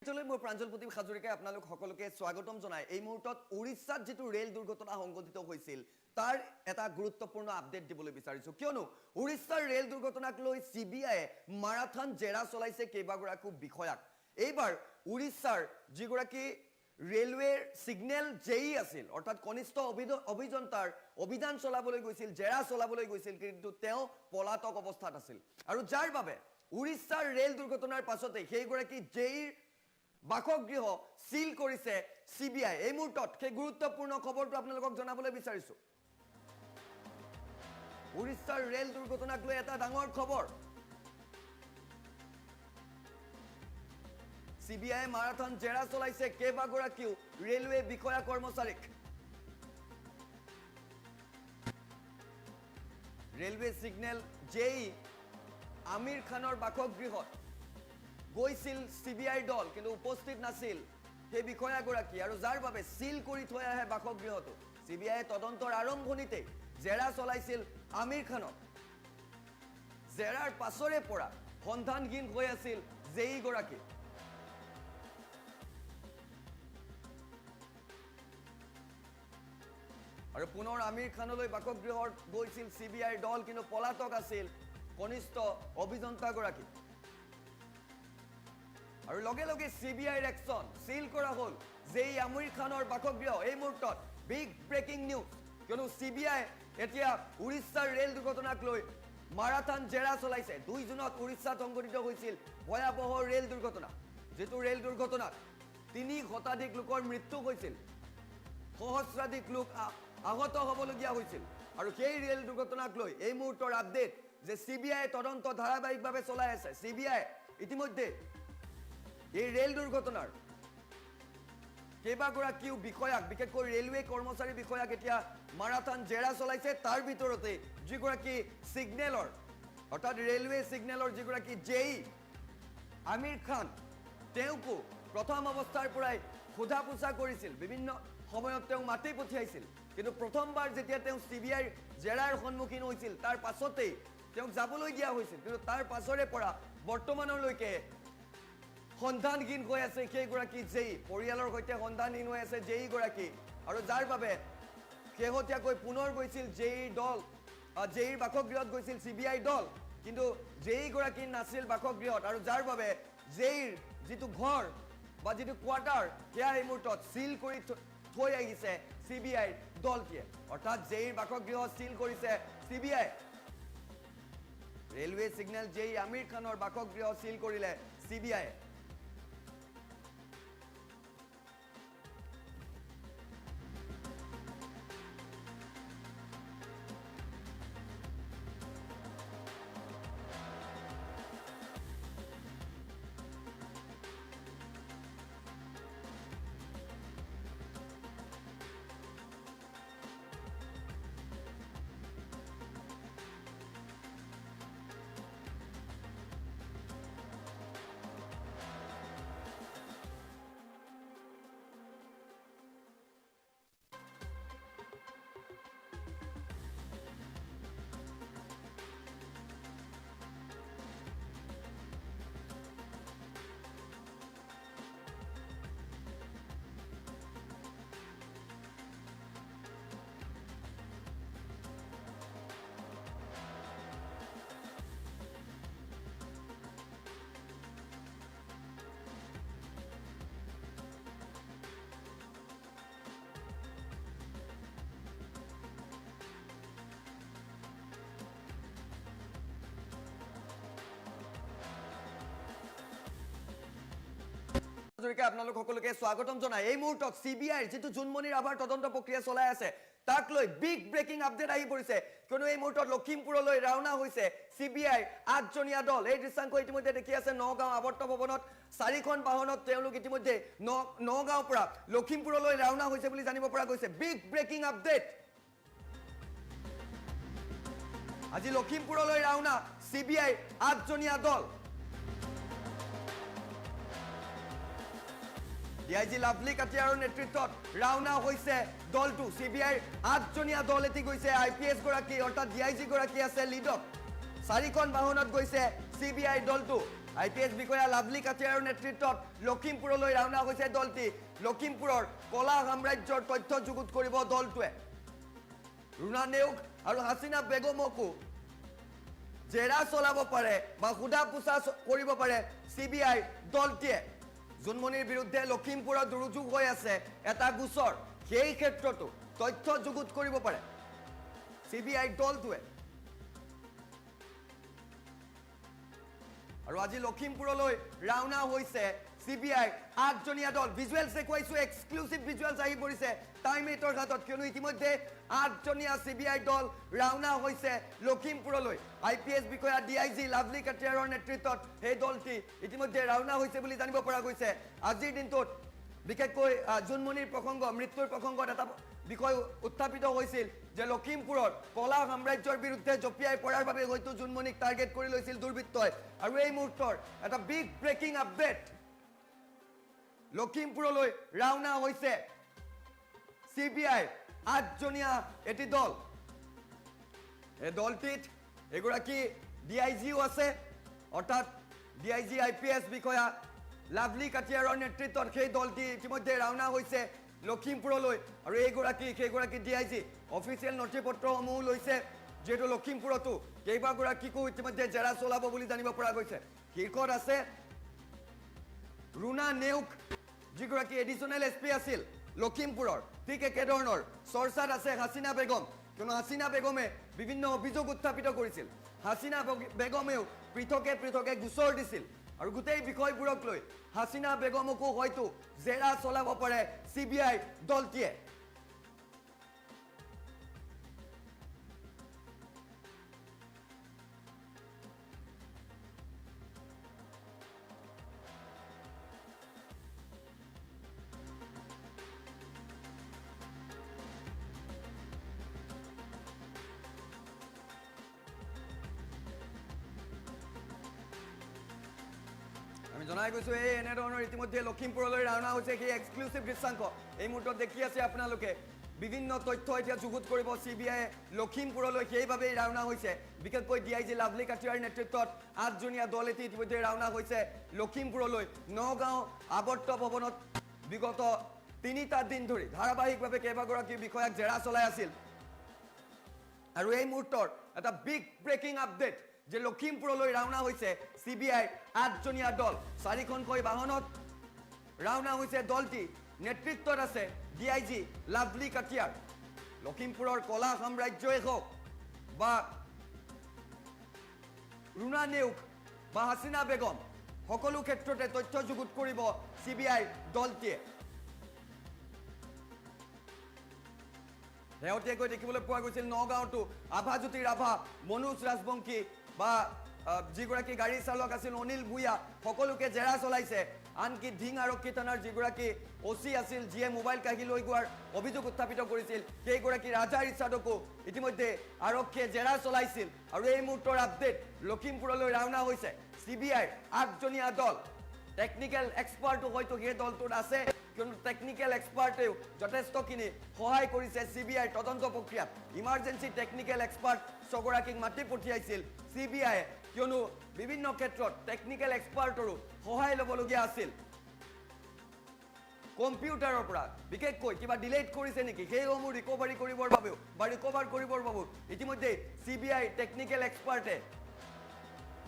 মই প্ৰাঞ্জল প্ৰদীপ হাজৰিকাই আপোনালোক সকলোকে স্বাগতম জনাই এই মুহূৰ্তত উৰিষ্যাত যেটো ৰেল দুৰ্ঘটনা সংঘটিত হৈছিল তাৰ এটা গুৰুত্বপূৰ্ণ আপডেট দিবলৈ বিচাৰিছো কিয়নো উৰিষ্যাৰ ৰেল দুৰ্ঘটনাক লৈ সিবিআই মাৰাথন জেৰা চলাইছে কেইবাগৰাকী বিষয়াক এইবাৰ উৰিষ্যাৰ যিগৰাকী ৰেলৱেৰ সিগনেল জেই আছিল অৰ্থাৎ কনিষ্ঠ অভিযন্তাৰ অভিযান চলাবলৈ গৈছিল জেৰা চলাবলৈ গৈছিল কিন্তু তেওঁ পলাতক অৱস্থাত আছিল আৰু যাৰ বাবে উৰিষ্যাৰ ৰেল দুৰ্ঘটনাৰ পাছতে সেইগৰাকী জেইৰ বাসগৃহ সিল কৰিছে সিবিআই এই মুহূৰ্তত সেই গুৰুত্বপূৰ্ণ খবৰটো আপোনালোকক জনাবলৈ বিচাৰিছো উৰিষ্যাৰ ৰেল দুৰ্ঘটনাক লৈ এটা ডাঙৰ খবৰ সিবিআই মাৰাথন জেৰা চলাইছে কেইবাগৰাকীও ৰেলৱে বিষয়া কৰ্মচাৰীক ৰেলৱে সিগনেল জেই আমিৰ খানৰ বাসগৃহত গৈছিল সিবিআই দল কিন্তু উপস্থিত নাছিল সেই বিষয়াগৰাকী আৰু যাৰ বাবে সিল কৰি থৈ আহে বাসগৃহটো সিবিআই তদন্তৰ আৰম্ভণিতে জেৰা চলাইছিল আমিৰ খানক জেৰাৰ পাছৰে পৰা সন্ধানহীন হৈ আছিল জেই গৰাকী আৰু পুনৰ আমিৰ খানলৈ বাসগৃহত গৈছিল সিবিআইৰ দল কিন্তু পলাতক আছিল কনিষ্ঠ অভিযন্তাগৰাকী আৰু লগে লগে সিবিআইৰ একচন সিল কৰা হল জেই আমিৰ খানৰ বাসগৃহ এই মুহূৰ্তত বিগ ব্ৰেকিং নিউজ কিয়নো সিবিআই এতিয়া উৰিষ্যাৰ ৰেল দুৰ্ঘটনাক লৈ মাৰাথন জেৰা চলাইছে 2 জুনত উৰিষ্যাত সংঘটিত হৈছিল ভয়াবহ ৰেল দুৰ্ঘটনা যেটো ৰেল দুৰ্ঘটনাত 3 শতাধিক লোকৰ মৃত্যু হৈছিল সহস্ৰাধিক লোক আহত হ'বলগীয়া হৈছিল আৰু সেই ৰেল দুৰ্ঘটনাক লৈ এই মুহূৰ্তৰ আপডেট যে সিবিআই তদন্ত ধাৰাবাহিকভাৱে চলাই আছে সিবিআই ইতিমধ্যে এই ৰেল দুৰ্ঘটনাৰ কেইবাগৰাকীও বিষয়াক বিশেষকৈ ৰেলৱে কৰ্মচাৰী বিষয়াক এতিয়া মাৰাথন জেৰা চলাইছে তাৰ ভিতৰতে যিগৰাকী সিগনেলৰ অৰ্থাৎ ৰেলৱে সিগনেলৰ যিগৰাকী জেই আমিৰ খান তেওঁকো প্ৰথম অৱস্থাৰ পৰাই সোধা পোছা কৰিছিল বিভিন্ন সময়ত তেওঁ মাতি পঠিয়াইছিল কিন্তু প্ৰথমবাৰ যেতিয়া তেওঁ সিবিআইৰ জেৰাৰ সন্মুখীন হৈছিল তাৰ পাছতে তেওঁক যাবলৈ দিয়া হৈছিল কিন্তু তাৰ পাছৰে পৰা বৰ্তমানলৈকে সন্ধানহীন হৈ আছে সেইগৰাকী জেই পৰিয়ালৰ সৈতে সন্ধানহীন হৈ আছে জেই গৰাকী আৰু যাৰ বাবে শেহতীয়াকৈ পুনৰ গৈছিল জেইৰ দল জেইৰ বাসগৃহত গৈছিল সিবিআই দল কিন্তু জেই গৰাকী নাছিল বাসগৃহত আৰু যাৰ বাবে জেইৰ যিটো ঘৰ বা যিটো কোৱাৰ্টাৰ সেয়া এই মুহূৰ্তত সিল কৰি থৈ আহিছে সিবিআইৰ দলটিয়ে অৰ্থাৎ জেইৰ বাসগৃহ সিল কৰিছে সিবিআই ৰেলৱে সিগনেল জেই আমিৰ খানৰ বাসগৃহ সিল কৰিলে সিবিআই আপোনালোক সকলোকে স্বাগতম জনাই এই মুহূৰ্তত সিবিআইৰ যেটো জুনমনিৰ আভাৰ তদন্ত প্ৰক্ৰিয়া চলাই আছে তাক লৈ বিগ ব্ৰেকিং আপডেট আহি পৰিছে কিয়নো এই মুহূৰ্তত লখিমপুৰলৈ ৰাওনা হৈছে সিবিআইৰ 8জনীয়া দল এই দৃশ্যাংক ইতিমধ্যে দেখি আছে নগাঁও আৱৰ্ত ভৱনত 4খন বাহনত তেওঁলোক ইতিমধ্যে নগাঁওৰ পৰা লখিমপুৰলৈ ৰাওনা হৈছে বুলি জানিব পৰা গৈছে বিগ ব্ৰেকিং আপডেট আজি লখিমপুৰলৈ ৰাওনা সিবিআইৰ 8জনীয়া দল ডিআইজি লাভলি কাটিয়াৰৰ নেতৃত্বত ৰাওনা হৈছে দলটো সিবিআইৰ 8জনীয়া দল এটি গৈছে আইপিএছ গৰাকী অৰ্থাৎ ডিআইজি গৰাকী আছে লিডত 4খন বাহনত গৈছে CBI দলটো IPS বিষয়া লাভলী কাটিয়াৰৰ নেতৃত্বত লখিমপুৰলৈ ৰাওনা হৈছে দলটি লখিমপুৰৰ কলা সাম্ৰাজ্যৰ তথ্য যুগুত কৰিব দলটোৱে ৰুনা নেউগ আৰু হাসিনা বেগমকো জেৰা চলাব পাৰে বা খুদা পুছা কৰিব পাৰে CBI দলটিয়ে জুনমনিৰ বিৰুদ্ধে লখিমপুৰত দুৰুযোগ হৈ আছে এটা গোচৰ সেই ক্ষেত্ৰতো তথ্য যুগুত কৰিব পাৰে CBI দলটোৱে আৰু আজি লখিমপুৰলৈ ৰাওনা হৈছে CBI 8জনীয়া দল ভিজুৱেলছ দেখুৱাইছো এক্সক্লুসিভ ভিজুৱেলছ আহি পৰিছে টাইম8ৰ হাতত কিয়নো ইতিমধ্যে 8জনীয়া CBI দল ৰাওনা হৈছে লখিমপুৰলৈ IPS বিষয়া DIG লাভলী কাটিয়াৰৰ নেতৃত্বত এই দলটি ইতিমধ্যে ৰাওনা হৈছে বুলি জানিব পৰা গৈছে আজিৰ দিনটোত বিশেষকৈ জুনমনিৰ প্ৰসংগ মৃত্যুৰ প্ৰসংগত এটা বিষয় উত্থাপিত হৈছিল যে লখিমপুৰত কলা সাম্ৰাজ্যৰ বিৰুদ্ধে জপিয়াই পৰাৰ বাবে হয়তো জুনমনিক টাৰ্গেট কৰি লৈছিল দুৰ্বৃত্তই আৰু এই মুহূৰ্তৰ এটা বিগ ব্ৰেকিং আপডেট লখিমপুৰলৈ ৰাওনা হৈছে CBI 8জনীয়া এটি দল এই দলটিত এগৰাকী DIGও আছে অৰ্থাৎ DIG IPS বিষয়া লাভলী কাটিয়াৰৰ নেতৃত্বত সেই দলটি ইতিমধ্যে ৰাওনা হৈছে লখিমপুৰলৈ আৰু সেইগৰাকী DIG অফিচিয়েল নথিপত্ৰসমূহ লৈছে যেটো লখিমপুৰতো কেইবাগৰাকীকো ইতিমধ্যে জেৰা চলাব বুলি জানিব পৰা গৈছে শীৰ্ষত আছে ৰুনা নেউগ যিগৰাকী এডিশনেল SP আছিল লখিমপুৰৰ ঠিক একেধৰণৰ চৰ্চাত আছে হাসিনা বেগম কিয়নো হাসিনা বেগমে বিভিন্ন অভিযোগ উত্থাপিত কৰিছিল হাসিনা বেগমেও পৃথকে গোচৰ দিছিল আৰু গোটেই বিষয়বোৰক লৈ হাসিনা বেগমকো হয়তো জেৰা চলাব পাৰে CBI দলটিয়ে আমি জনাই গৈছো এই এনেধৰণৰ ইতিমধ্যে লখিমপুৰলৈ ৰাওনা হৈছে সেই এক্সক্লুসিভ দৃশ্যাংশ এই মুহূৰ্তত দেখি আছে আপোনালোকে বিভিন্ন তথ্য এতিয়া যুগুত কৰিব CBI লখিমপুৰলৈ সেইভাৱেই ৰাওনা হৈছে বিশেষকৈ DIG লাভলী কাটিয়াৰ নেতৃত্বত 8জনীয়া দল এটি ইতিমধ্যে ৰাওনা হৈছে লখিমপুৰলৈ নগাঁও আৱৰ্ত ভৱনত বিগত 3টা দিন ধৰি ধাৰাবাহিকভাৱে কেইবাগৰাকী বিষয়াক জেৰা চলাই আছিল আৰু এই মুহূৰ্তৰ এটা বিগ ব্ৰেকিং আপডেট যে লখিমপুৰলৈ ৰাওনা হৈছে CBI 8জনীয়া দল 4খনকৈ বাহনত ৰাওনা হৈছে দলটি নেতৃত্বত আছে DIG লাভলী কাটিয়াৰ লখিমপুৰৰ কলা সাম্ৰাজ্যই হওক বা ৰুনা নেউগ বা হাসিনা বেগম সকলো ক্ষেত্ৰতে তথ্য যুগুত কৰিব CBI দলটিয়ে শেহতীয়াকৈ দেখিবলৈ পোৱা গৈছিল নগাঁৱতো আভাজ্যোতি ৰাভা মনোজ ৰাজবংশী বা যিগৰাকী গাড়ী চালক আছিল অনিল ভূঞা সকলোকে জেৰা চলাইছে আনকি ধিং আৰক্ষী থানাৰ যিগৰাকী OC আছিল যিয়ে মোবাইল কাঢ়ি লৈ গোৱাৰ অভিযোগ উত্থাপিত কৰিছিল সেইগৰাকী ৰাজা ইছাদকো ইতিমধ্যে আৰক্ষীয়ে জেৰা চলাইছিল আৰু এই মুহূৰ্তৰ আপডেট লখিমপুৰলৈ ৰাওনা হৈছে CBI 8জনীয়া দল টেকনিক্যাল এক্সপাৰ্টো হয়তো সেই দলটোত আছে কিয়নো টেকনিক্যাল এক্সপাৰ্টেও যথেষ্টখিনি সহায় কৰিছে CBI তদন্ত প্ৰক্ৰিয়াত ইমাৰ্জেন্সি টেকনিক্যাল এক্সপাৰ্ট ছগৰাকীক মাতি পঠিয়াইছিল CBI কিয়নো বিভিন্ন ক্ষেত্ৰত টেকনিক্যাল এক্সপাৰ্টৰো সহায় ল'বলগীয়া আছিল কম্পিউটাৰৰ পৰা বিশেষকৈ কিবা ডিলেট কৰিছে নেকি সেইসমূহ ৰিকভাৰী কৰিবৰ বাবেও বা ৰিকভাৰ কৰিবৰ বাবেও ইতিমধ্যে CBI টেকনিক্যাল এক্সপাৰ্টে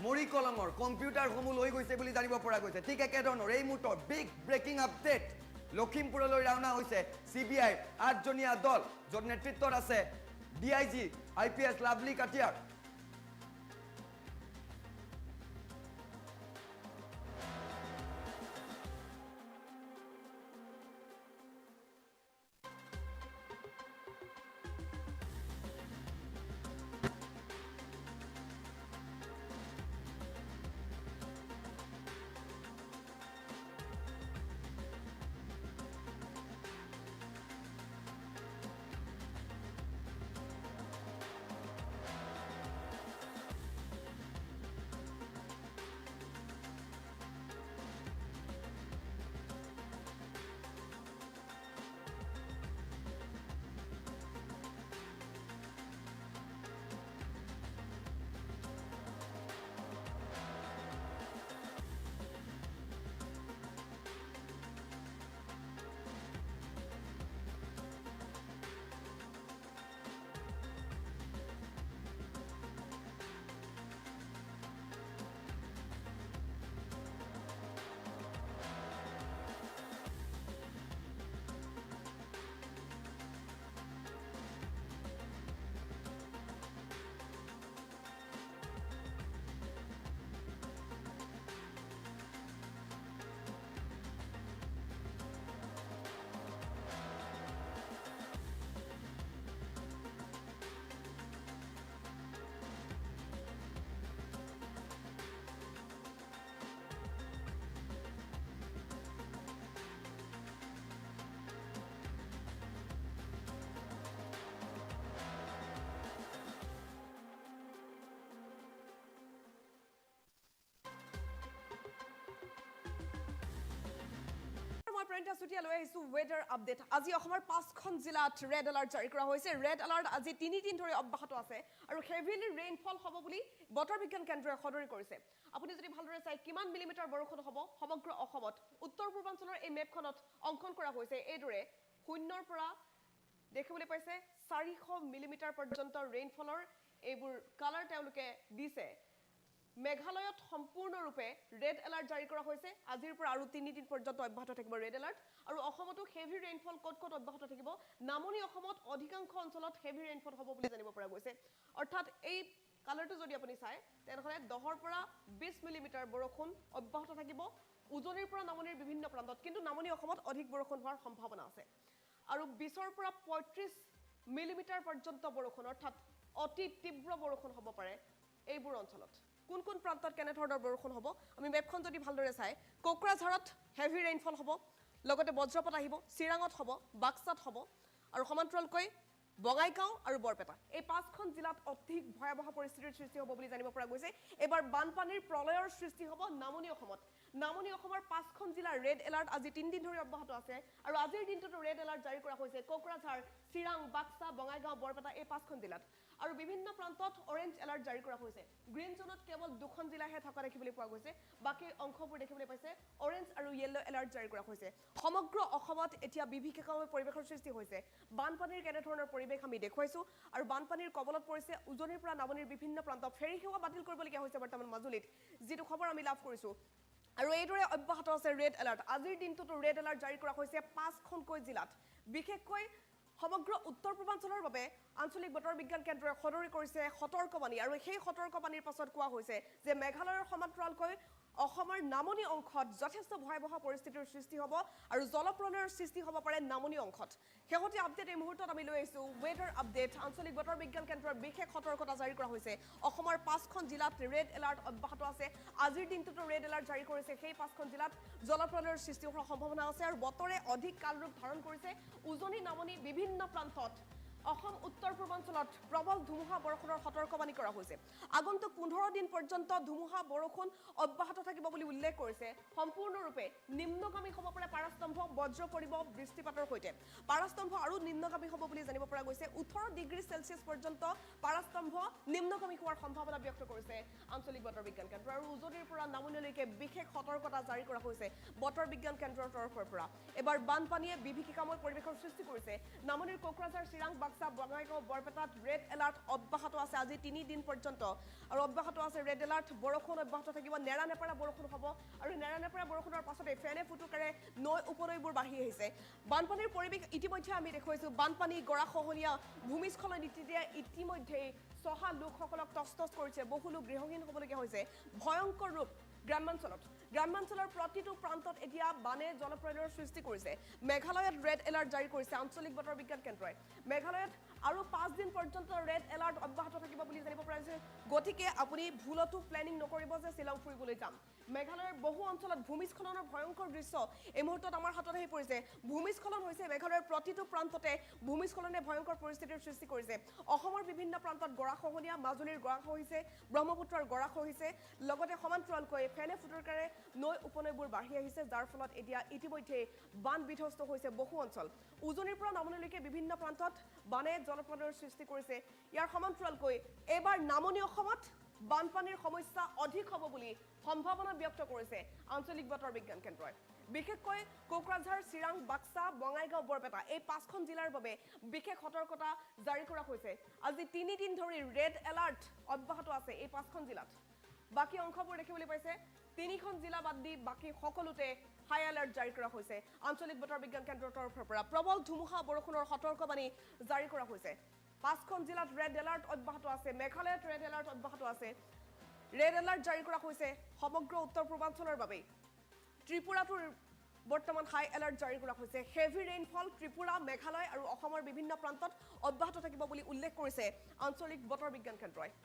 মৰি কলমৰ কম্পিউটাৰসমূহ লৈ গৈছে বুলি জানিব পৰা গৈছে ঠিক একেধৰণৰ এই মুহূৰ্তৰ বিগ ব্ৰেকিং আপডেট লখিমপুৰলৈ ৰাওনা হৈছে CBI 8জনীয়া দল য'ত নেতৃত্বত আছে DIG IPS লাভলী কাটিয়াৰ মই প্ৰণিতা চুটিয়া লৈ আহিছো ৱেডাৰ আপডেট আজি অসমৰ 5খন জিলাত ৰেড এলাৰ্ট জাৰি কৰা হৈছে ৰেড এলাৰ্ট আজি 3 দিন ধৰি অব্যাহত আছে আৰু হেভিলি ৰেইনফল হ'ব বুলি বতৰ বিজ্ঞান কেন্দ্ৰই সদৰি কৰিছে আপুনি যদি ভালদৰে চাই কিমান মিলিমিটাৰ বৰষুণ হ'ব সমগ্ৰ অসমত উত্তৰ পূৰ্বাঞ্চলৰ এই মেপখনত অংকন কৰা হৈছে এইদৰে শূন্যৰ পৰা দেখিবলৈ পাইছে 400 মিলিমিটাৰ পৰ্যন্ত ৰেইনফলৰ এইবোৰ কালাৰ তেওঁলোকে দিছে মেঘালয়ত সম্পূৰ্ণৰূপে ৰেড এলাৰ্ট জাৰি কৰা হৈছে আজিৰ পৰা আৰু 3 দিন পৰ্যন্ত অব্যাহত থাকিব ৰেড এলাৰ্ট আৰু অসমতো হেভি ৰেইনফল ক'ত অব্যাহত থাকিব নামনি অসমত অধিকাংশ অঞ্চলত হেভি ৰেইনফল হ'ব বুলি জানিব পৰা গৈছে অৰ্থাৎ এই কালাৰটো যদি আপুনি চাই তেনেহলে 10ৰ পৰা 20 মিলিমিটাৰ বৰষুণ অব্যাহত থাকিব উজনিৰ পৰা নামনিৰ বিভিন্ন প্ৰান্তত কিন্তু নামনি অসমত অধিক বৰষুণ হোৱাৰ সম্ভাৱনা আছে আৰু 20ৰ পৰা 35 মিলিমিটাৰ পৰ্যন্ত বৰষুণ অৰ্থাৎ অতি তীব্ৰ বৰষুণ হ'ব পাৰে এইবোৰ অঞ্চলত কোন কোন প্ৰান্তত কেনে ধৰণৰ বৰষুণ হ'ব আমি মেপখন যদি ভালদৰে চাই কোকৰাঝাৰত হেভি ৰেইনফল হ'ব লগতে বজ্ৰপাত আহিব চিৰাঙত হ'ব বাক্সাত হ'ব আৰু সমান্তৰালকৈ বঙাইগাঁও আৰু বৰপেটা এই 5খন জিলাত অধিক ভয়াৱহ পৰিস্থিতিৰ সৃষ্টি হ'ব বুলি জানিব পৰা গৈছে এবাৰ বানপানীৰ প্ৰলয়ৰ সৃষ্টি হ'ব নামনি অসমৰ 5খন জিলাৰ ৰেড এলাৰ্ট আজি 3 দিন ধৰি অব্যাহত আছে আৰু আজিৰ দিনটোতো ৰেড এলাৰ্ট জাৰি কৰা হৈছে কোকৰাঝাৰ চিৰাং বাক্সা বঙাইগাঁও বৰপেটা এই 5খন জিলাত আৰু বিভিন্ন প্ৰান্তত অৰেঞ্জ এলাৰ্ট জাৰি কৰা হৈছে গ্ৰীণ জোনত কেৱল 2খন জিলাহে থকা দেখিবলৈ পোৱা গৈছে বাকি অংশবোৰ দেখিবলৈ পাইছে অৰেঞ্জ আৰু য়েলো এলাৰ্ট জাৰি কৰা হৈছে সমগ্ৰ অসমত এতিয়া বিভীষিকাময় পৰিৱেশৰ সৃষ্টি হৈছে বানপানীৰ কেনে ধৰণৰ পৰিৱেশ আমি দেখুৱাইছো আৰু বানপানীৰ কবলত পৰিছে উজনিৰ পৰা নামনিৰ বিভিন্ন প্ৰান্ত ফেৰী সেৱা বাতিল কৰিবলগীয়া হৈছে বৰ্তমান মাজুলীত যিটো খবৰ আমি লাভ কৰিছো আৰু এইদৰে অব্যাহত আছে ৰেড এলাৰ্ট আজিৰ দিনটোতো ৰেড এলাৰ্ট জাৰি কৰা হৈছে 5খনকৈ জিলাত বিশেষকৈ সমগ্ৰ উত্তৰ পূৰ্বাঞ্চলৰ বাবে আঞ্চলিক বতৰ বিজ্ঞান কেন্দ্ৰই সদৰি কৰিছে সতৰ্কবাণী আৰু সেই সতৰ্কবাণীৰ পাছত কোৱা হৈছে যে মেঘালয়ৰ সমান্তৰালকৈ অসমৰ নামনি অংশত যথেষ্ট ভয়াৱহ পৰিস্থিতিৰ সৃষ্টি হ'ব আৰু জলপ্ৰলয়ৰ সৃষ্টি হ'ব পাৰে নামনি অংশত শেহতীয়া আপডেট এই মুহূৰ্তত আমি লৈ আহিছো ৱেডাৰ আপডেট আঞ্চলিক বতৰ বিজ্ঞান কেন্দ্ৰৰ বিশেষ সতৰ্কতা জাৰি কৰা হৈছে অসমৰ 5খন জিলাত ৰেড এলাৰ্ট অব্যাহত আছে আজিৰ দিনটোতো ৰেড এলাৰ্ট জাৰি কৰিছে সেই 5খন জিলাত জলপ্ৰলয়ৰ সৃষ্টি হোৱাৰ সম্ভাৱনা আছে আৰু বতৰে অধিক কালৰূপ ধাৰণ কৰিছে উজনি নামনি বিভিন্ন প্ৰান্তত অসম উত্তৰ পূৰ্বাঞ্চলত প্ৰবল ধুমুহা বৰষুণৰ সতৰ্কবাণী কৰা হৈছে আগন্তুক 15 দিন পৰ্যন্ত ধুমুহা বৰষুণ অব্যাহত থাকিব বুলি উল্লেখ কৰিছে সম্পূৰ্ণৰূপে নিম্নগামী হ'ব পাৰে পাৰাস্তম্ভ বজ্ৰ পৰিব বৃষ্টিপাতৰ সৈতে পাৰাস্তম্ভ আৰু নিম্নগামী হ'ব বুলি জানিব পৰা গৈছে 18 ডিগ্ৰী চেলছিয়াছ পৰ্যন্ত পাৰাস্তম্ভ নিম্নগামী হোৱাৰ সম্ভাৱনা ব্যক্ত কৰিছে আঞ্চলিক বতৰ বিজ্ঞান কেন্দ্ৰ আৰু উজনিৰ পৰা নামনিলৈকে বিশেষ সতৰ্কতা জাৰি কৰা হৈছে বতৰ বিজ্ঞান কেন্দ্ৰৰ তৰফৰ পৰা এবাৰ বানপানীয়ে বিভীষিকাময় পৰিৱেশৰ সৃষ্টি কৰিছে নামনিৰ কোকৰাঝাৰ চিৰাং বঙাইগাঁও বৰপেটাত ৰেড এলাৰ্ট অব্যাহত আছে আজি 3 দিন পৰ্যন্ত আৰু অব্যাহত আছে ৰেড এলাৰ্ট বৰষুণ অব্যাহত থাকিব নেৰানেপেৰা বৰষুণ হ'ব আৰু নেৰানেপেৰা বৰষুণৰ পাছতে ফেনে ফুটুকাৰে নৈ উপনৈবোৰ বাঢ়ি আহিছে বানপানীৰ পৰিৱেশ ইতিমধ্যে আমি দেখুৱাইছো বানপানী গৰাখহনীয়া ভূমিস্খলন ইতিমধ্যে সহা লোকসকলক তস্তছ কৰিছে বহু লোক গৃহহীন হ'বলগীয়া হৈছে ভয়ংকৰ ৰূপ গ্ৰামাঞ্চলৰ প্ৰতিটো প্ৰান্তত এতিয়া বানে জলপ্ৰলয়ৰ সৃষ্টি কৰিছে মেঘালয়ত ৰেড এলাৰ্ট জাৰি কৰিছে আঞ্চলিক বতৰ বিজ্ঞান কেন্দ্ৰই মেঘালয়ত আৰু 5 দিন পৰ্যন্ত ৰেড এলাৰ্ট অব্যাহত থাকিব বুলি জানিব পৰা গৈছে গতিকে আপুনি ভুলতো প্লেনিং নকৰিব যে শিলং ফুৰিবলৈ যাম মেঘালয়ৰ বহু অঞ্চলত ভূমিস্খলনৰ ভয়ংকৰ দৃশ্য এই মুহূৰ্তত আমাৰ হাতত আহি পৰিছে ভূমিস্খলন হৈছে মেঘালয়ৰ প্ৰতিটো প্ৰান্ততে ভূমিস্খলনে ভয়ংকৰ পৰিস্থিতিৰ সৃষ্টি কৰিছে অসমৰ বিভিন্ন প্ৰান্তত গৰাখহনীয়া মাজুলীৰ গৰাখহিছে ব্ৰহ্মপুত্ৰৰ গৰাখহিছে লগতে সমান্তৰালকৈ ফেনে ফুটুকাৰে নৈ উপনৈবোৰ বাঢ়ি আহিছে যাৰ ফলত এতিয়া ইতিমধ্যে বান বিধ্বস্ত হৈছে বহু অঞ্চল উজনিৰ পৰা নামনিলৈকে বিভিন্ন প্ৰান্তত বানে জলপ্ৰলয়ৰ সৃষ্টি কৰিছে ইয়াৰ সমান্তৰালকৈ এবাৰ নামনি অসমত বানপানীৰ সমস্যা অধিক হ'ব বুলি সম্ভাৱনা ব্যক্ত কৰিছে আঞ্চলিক বতৰ বিজ্ঞান কেন্দ্ৰই বিশেষকৈ কোকৰাঝাৰ চিৰাং বাক্সা বঙাইগাঁও বৰপেটা এই 5খন জিলাৰ বাবে বিশেষ সতৰ্কতা জাৰি কৰা হৈছে আজি 3 দিন ধৰি ৰেড এলাৰ্ট অব্যাহত আছে এই 5খন জিলাত বাকি অংশবোৰ দেখিবলৈ পাইছে 3খন জিলা বাদ দি বাকি সকলোতে হাই এলাৰ্ট জাৰি কৰা হৈছে আঞ্চলিক বতৰ বিজ্ঞান কেন্দ্ৰৰ তৰফৰ পৰা প্ৰবল ধুমুহা বৰষুণৰ সতৰ্কবাণী জাৰি কৰা হৈছে 5খন জিলাত ৰেড এলাৰ্ট অব্যাহত আছে মেঘালয়ত ৰেড এলাৰ্ট অব্যাহত আছে ৰেড এলাৰ্ট জাৰি কৰা হৈছে সমগ্ৰ উত্তৰ পূৰ্বাঞ্চলৰ বাবে ত্ৰিপুৰাটো বৰ্তমান হাই এলাৰ্ট জাৰি কৰা হৈছে হেভি ৰেইনফল ত্ৰিপুৰা মেঘালয় আৰু অসমৰ বিভিন্ন প্ৰান্তত অব্যাহত থাকিব বুলি উল্লেখ কৰিছে আঞ্চলিক বতৰ বিজ্ঞান কেন্দ্ৰই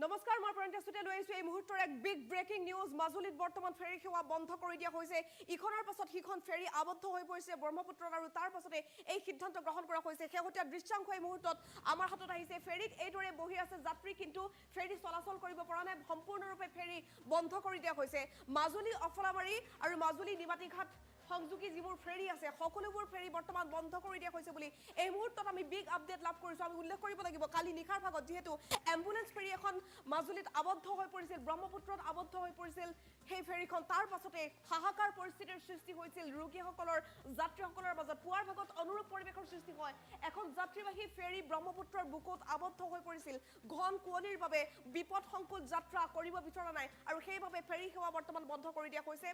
নমস্কাৰ মই প্ৰণিতা সুতে লৈ আহিছো এই মুহূৰ্তৰ এক বিগ ব্ৰেকিং নিউজ মাজুলীত বৰ্তমান ফেৰী সেৱা বন্ধ কৰি দিয়া হৈছে ইখনৰ পাছত সিখন ফেৰী আবদ্ধ হৈ পৰিছে ব্ৰহ্মপুত্ৰত আৰু তাৰ পাছতে এই সিদ্ধান্ত গ্ৰহণ কৰা হৈছে শেহতীয়া দৃশ্যাংশ এই মুহূৰ্তত আমাৰ হাতত আহিছে ফেৰীত এইদৰে বহি আছে যাত্ৰী কিন্তু ফেৰী চলাচল কৰিব পৰা নাই সম্পূৰ্ণৰূপে ফেৰী বন্ধ কৰি দিয়া হৈছে মাজুলী অফলাবাৰী আৰু মাজুলী নিমাতীঘাট সংযোগী যিবোৰ ফেৰী আছে সকলোবোৰ ফেৰী বৰ্তমান বন্ধ কৰি দিয়া হৈছে বুলি এই মুহূৰ্তত আমি বিগ আপডেট লাভ কৰিছো আমি উল্লেখ কৰিব লাগিব কালি নিশাৰ ভাগত যেহেতু এম্বুলেন্স ফেৰী এখন মাজুলীত আবদ্ধ হৈ পৰিছিল ব্ৰহ্মপুত্ৰত আবদ্ধ হৈ পৰিছিল সেই ফেৰীখন তাৰ পাছতে হাহাকাৰ পৰিস্থিতিৰ সৃষ্টি হৈছিল ৰোগীসকলৰ যাত্ৰীসকলৰ মাজত পুৱাৰ ভাগত অনুৰূপ পৰিৱেশৰ সৃষ্টি হয় এখন যাত্ৰীবাহী ফেৰী ব্ৰহ্মপুত্ৰৰ বুকুত আবদ্ধ হৈ পৰিছিল ঘন কুঁৱলীৰ বাবে বিপদসংকুল যাত্ৰা কৰিব বিচৰা নাই আৰু সেইবাবে ফেৰী সেৱা বৰ্তমান বন্ধ কৰি দিয়া হৈছে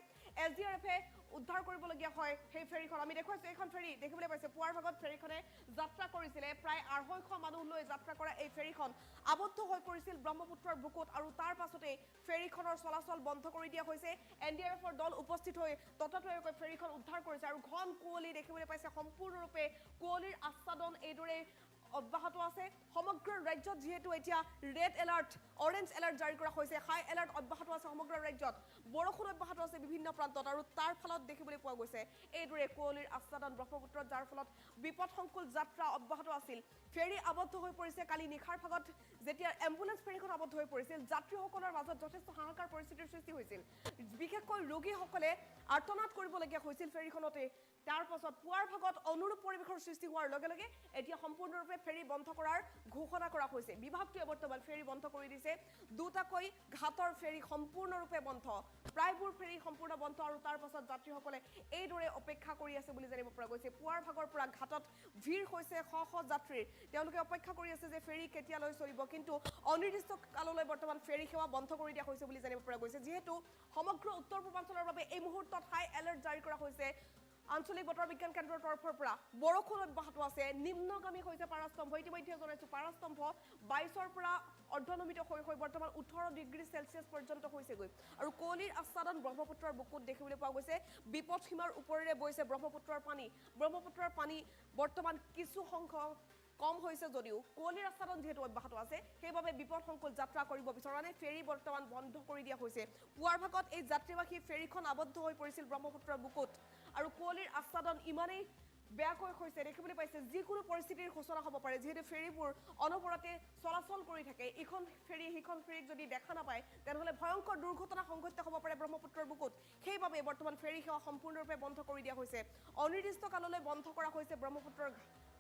এছডিআৰএফে উদ্ধাৰ কৰিবলগীয়া হয় সেই ফেৰীখন আমি দেখুৱাইছো এখন ফেৰী দেখিবলৈ পাইছে পুৱাৰ ভাগত ফেৰীখনে যাত্ৰা কৰিছিলে প্ৰায় 250 মানুহ লৈ যাত্ৰা কৰা এই ফেৰীখন আবদ্ধ হৈ পৰিছিল ব্ৰহ্মপুত্ৰৰ বুকুত আৰু তাৰ পাছতে ফেৰীখনৰ চলাচল বন্ধ কৰি দিয়া হৈছে এনডিআৰএফৰ দল উপস্থিত হৈ ততাতৈয়াকৈ ফেৰীখন উদ্ধাৰ কৰিছে আৰু ঘন কুঁৱলী দেখিবলৈ পাইছে সম্পূৰ্ণৰূপে কুঁৱলীৰ আচ্ছাদন এইদৰে অব্যাহত আছে সমগ্ৰ ৰাজ্যত যেহেতু এতিয়া ৰেড এলাৰ্ট অৰেঞ্জ এলাৰ্ট জাৰি কৰা হৈছে হাই এলাৰ্ট অব্যাহত আছে সমগ্ৰ ৰাজ্যত বৰষুণ অব্যাহত আছে বিভিন্ন প্ৰান্তত আৰু তাৰ ফলত দেখিবলৈ পোৱা গৈছে এইদৰে কুঁৱলীৰ আচ্ছাদন ব্ৰহ্মপুত্ৰত যাৰ ফলত বিপদসংকুল যাত্ৰা অব্যাহত আছিল ফেৰী আবদ্ধ হৈ পৰিছে কালি নিশাৰ ভাগত যেতিয়া এম্বুলেন্স ফেৰীখন আবদ্ধ হৈ পৰিছিল যাত্ৰীসকলৰ মাজত যথেষ্ট হাহাকাৰ পৰিস্থিতিৰ সৃষ্টি হৈছিল বিশেষকৈ ৰোগীসকলে আৰ্তনাদ কৰিবলগীয়া হৈছিল ফেৰীখনতে তাৰ পাছত পুৱাৰ ভাগত অনুৰূপ পৰিৱেশৰ সৃষ্টি হোৱাৰ লগে লগে এতিয়া সম্পূৰ্ণৰূপে ফেৰী বন্ধ কৰাৰ ঘোষণা কৰা হৈছে বিভাগটোৱে বৰ্তমান ফেৰী বন্ধ কৰি দিছে দুটাকৈ ঘাটৰ ফেৰী সম্পূৰ্ণৰূপে বন্ধ প্ৰায়বোৰ ফেৰী সম্পূৰ্ণ বন্ধ আৰু তাৰ পাছত যাত্ৰীসকলে এইদৰে অপেক্ষা কৰি আছে বুলি জানিব পৰা গৈছে পুৱাৰ ভাগৰ পৰা ঘাটত ভিৰ হৈছে শ শ যাত্ৰীৰ তেওঁলোকে অপেক্ষা কৰি আছে যে ফেৰী কেতিয়ালৈ চলিব কিন্তু অনিৰ্দিষ্ট কাললৈ বৰ্তমান ফেৰী সেৱা বন্ধ কৰি দিয়া হৈছে বুলি জানিব পৰা গৈছে যেহেতু সমগ্ৰ উত্তৰ পূৰ্বাঞ্চলৰ বাবে এই মুহূৰ্তত হাই এলাৰ্ট জাৰি কৰা হৈছে আঞ্চলিক বতৰ বিজ্ঞান কেন্দ্ৰৰ তৰফৰ পৰা বৰষুণ অব্যাহত আছে নিম্নগামী হৈছে পাৰাস্তম্ভ ইতিমধ্যে জনাইছো পাৰাস্তম্ভ 22ৰ পৰা অৰ্ধনমিত হৈ বৰ্তমান 18 ডিগ্ৰী সেলচিয়াছ পৰ্যন্ত হৈছেগৈ আৰু কুঁৱলীৰ আচ্ছাদন ব্ৰহ্মপুত্ৰৰ বুকুত দেখিবলৈ পোৱা গৈছে বিপদ সীমাৰ ওপৰেৰে বৈছে ব্ৰহ্মপুত্ৰৰ পানী বৰ্তমান কিছু সংখ্যক কম হৈছে যদিও কুঁৱলীৰ আচ্ছাদন যেহেতু অব্যাহত আছে সেইবাবে বিপদসংকুল যাত্ৰা কৰিব বিচৰা নাই ফেৰী বৰ্তমান বন্ধ কৰি দিয়া হৈছে পুৱাৰ ভাগত এই যাত্ৰীবাহী ফেৰীখন আবদ্ধ হৈ পৰিছিল ব্ৰহ্মপুত্ৰৰ বুকুত আৰু কুঁৱলীৰ আচ্ছাদন ইমানেই বেয়াকৈ হৈছে দেখিবলৈ পাইছে যিকোনো পৰিস্থিতিৰ সূচনা হ'ব পাৰে যিহেতু ফেৰীবোৰ অনবৰতে চলাচল কৰি থাকে ইখন ফেৰী সিখন ফেৰীক যদি দেখা নাপায় তেনেহ'লে ভয়ংকৰ দুৰ্ঘটনা সংঘটিত হ'ব পাৰে ব্ৰহ্মপুত্ৰৰ বুকুত সেইবাবে বৰ্তমান ফেৰী সেৱা সম্পূৰ্ণৰূপে বন্ধ কৰি দিয়া হৈছে অনিৰ্দিষ্ট কাললৈ বন্ধ কৰা হৈছে ব্ৰহ্মপুত্ৰৰ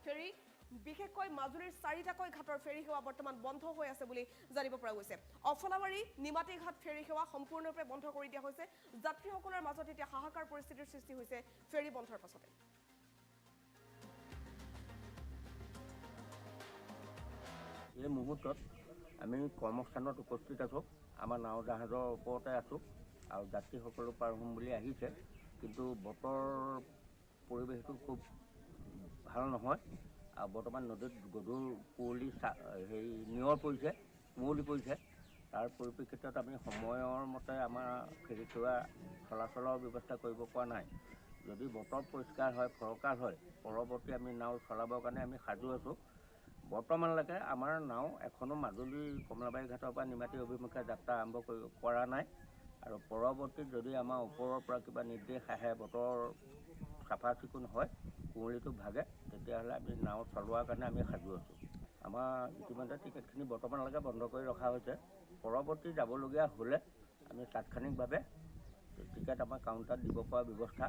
ফেৰী বিশেষকৈ মাজুলীৰ 4টাকৈ ঘাটৰ ফেৰী সেৱা বৰ্তমান বন্ধ হৈ আছে বুলি জানিব পৰা গৈছে অফলাবাৰী নিমাতী ঘাট ফেৰী সেৱা সম্পূৰ্ণৰূপে বন্ধ কৰি দিয়া হৈছে যাত্ৰীসকলৰ মাজত এতিয়া হাহাকাৰ পৰিস্থিতিৰ সৃষ্টি হৈছে ফেৰী বন্ধৰ পাছতে এই মুহূৰ্তত আমি কৰ্মস্থানত উপস্থিত আছোঁ আমাৰ নাও জাহাজৰ ওপৰতে আছোঁ আৰু যাত্ৰীসকলো পাৰ হ'ম বুলি আহিছে কিন্তু বতৰ পৰিৱেশটো খুব ভাল নহয় আৰু বৰ্তমান নদীত গধুৰ কুঁৱলী নিয়ৰ পৰিছে কুঁৱলী পৰিছে তাৰ পৰিপ্ৰেক্ষিতত আমি সময়ৰ মতে আমাৰ ফেৰী সেৱা চলাচলৰ ব্যৱস্থা কৰিব পৰা নাই যদি বতৰ পৰিষ্কাৰ হয় ফৰকাৰ হয় পৰৱৰ্তী আমি নাও চলাবৰ কাৰণে আমি সাজু আছোঁ বৰ্তমানলৈকে আমাৰ নাও এখনো মাজুলী কমলাবাৰী ঘাটৰ পৰা নিমাতী অভিমুখে যাত্ৰা আৰম্ভ কৰা নাই আৰু পৰৱৰ্তী যদি আমাৰ ওপৰৰ পৰা কিবা নিৰ্দেশ আহে বতৰ চাফা চিকুণ হয় কুঁৱলীটো ভাগে তেতিয়াহ'লে আমি নাও চলোৱাৰ কাৰণে আমি সাজু আছোঁ আমাৰ ইতিমধ্যে টিকেটখিনি বৰ্তমানলৈকে বন্ধ কৰি ৰখা হৈছে পৰৱৰ্তী যাবলগীয়া হ'লে আমি তাৎক্ষণিকভাৱে টিকেট আমাৰ কাউণ্টাৰত দিব পৰা ব্যৱস্থা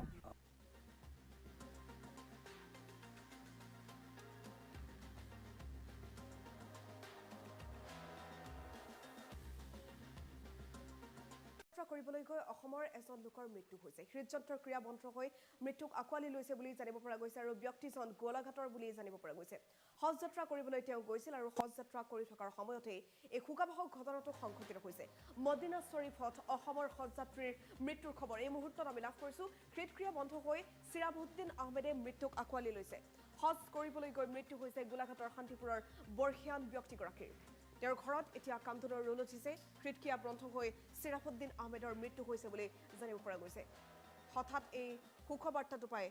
কৰিবলৈ গৈ অসমৰ এজন লোকৰ মৃত্যু হৈছে হৃদযন্ত্ৰৰ ক্ৰিয়া বন্ধ হৈ মৃত্যুক আঁকোৱালি লৈছে বুলি জানিব পৰা গৈছে আৰু ব্যক্তিজন গোলাঘাটৰ বুলি জানিব পৰা গৈছে হজ যাত্ৰা কৰিবলৈ তেওঁ গৈছিল আৰু হজ যাত্ৰা কৰি থকাৰ সময়তে এই শোকাবহক ঘটনাটো সংঘটিত হৈছে মদিনা শ্বৰীফত অসমৰ হজ যাত্ৰীৰ মৃত্যুৰ খবৰ এই মুহূৰ্তত আমি লাভ কৰিছোঁ হৃদক্ৰিয়া বন্ধ হৈ চিৰাবুদ্দিন আহমেদে মৃত্যুক আঁকোৱালি লৈছে হজ কৰিবলৈ গৈ মৃত্যু হৈছে গোলাঘাটৰ শান্তিপুৰৰ বৰ্ষীয়ান ব্যক্তিগৰাকীৰ তেওঁৰ ঘৰত এতিয়া কান্দোনৰ ৰোল উঠিছে হৃদক্ৰিয়া বন্ধ হৈ চিৰাফুদ্দিন আহমেদৰ মৃত্যু হৈছে বুলি জানিব পৰা গৈছে হঠাৎ এই সুখবাৰ্তাটো পাই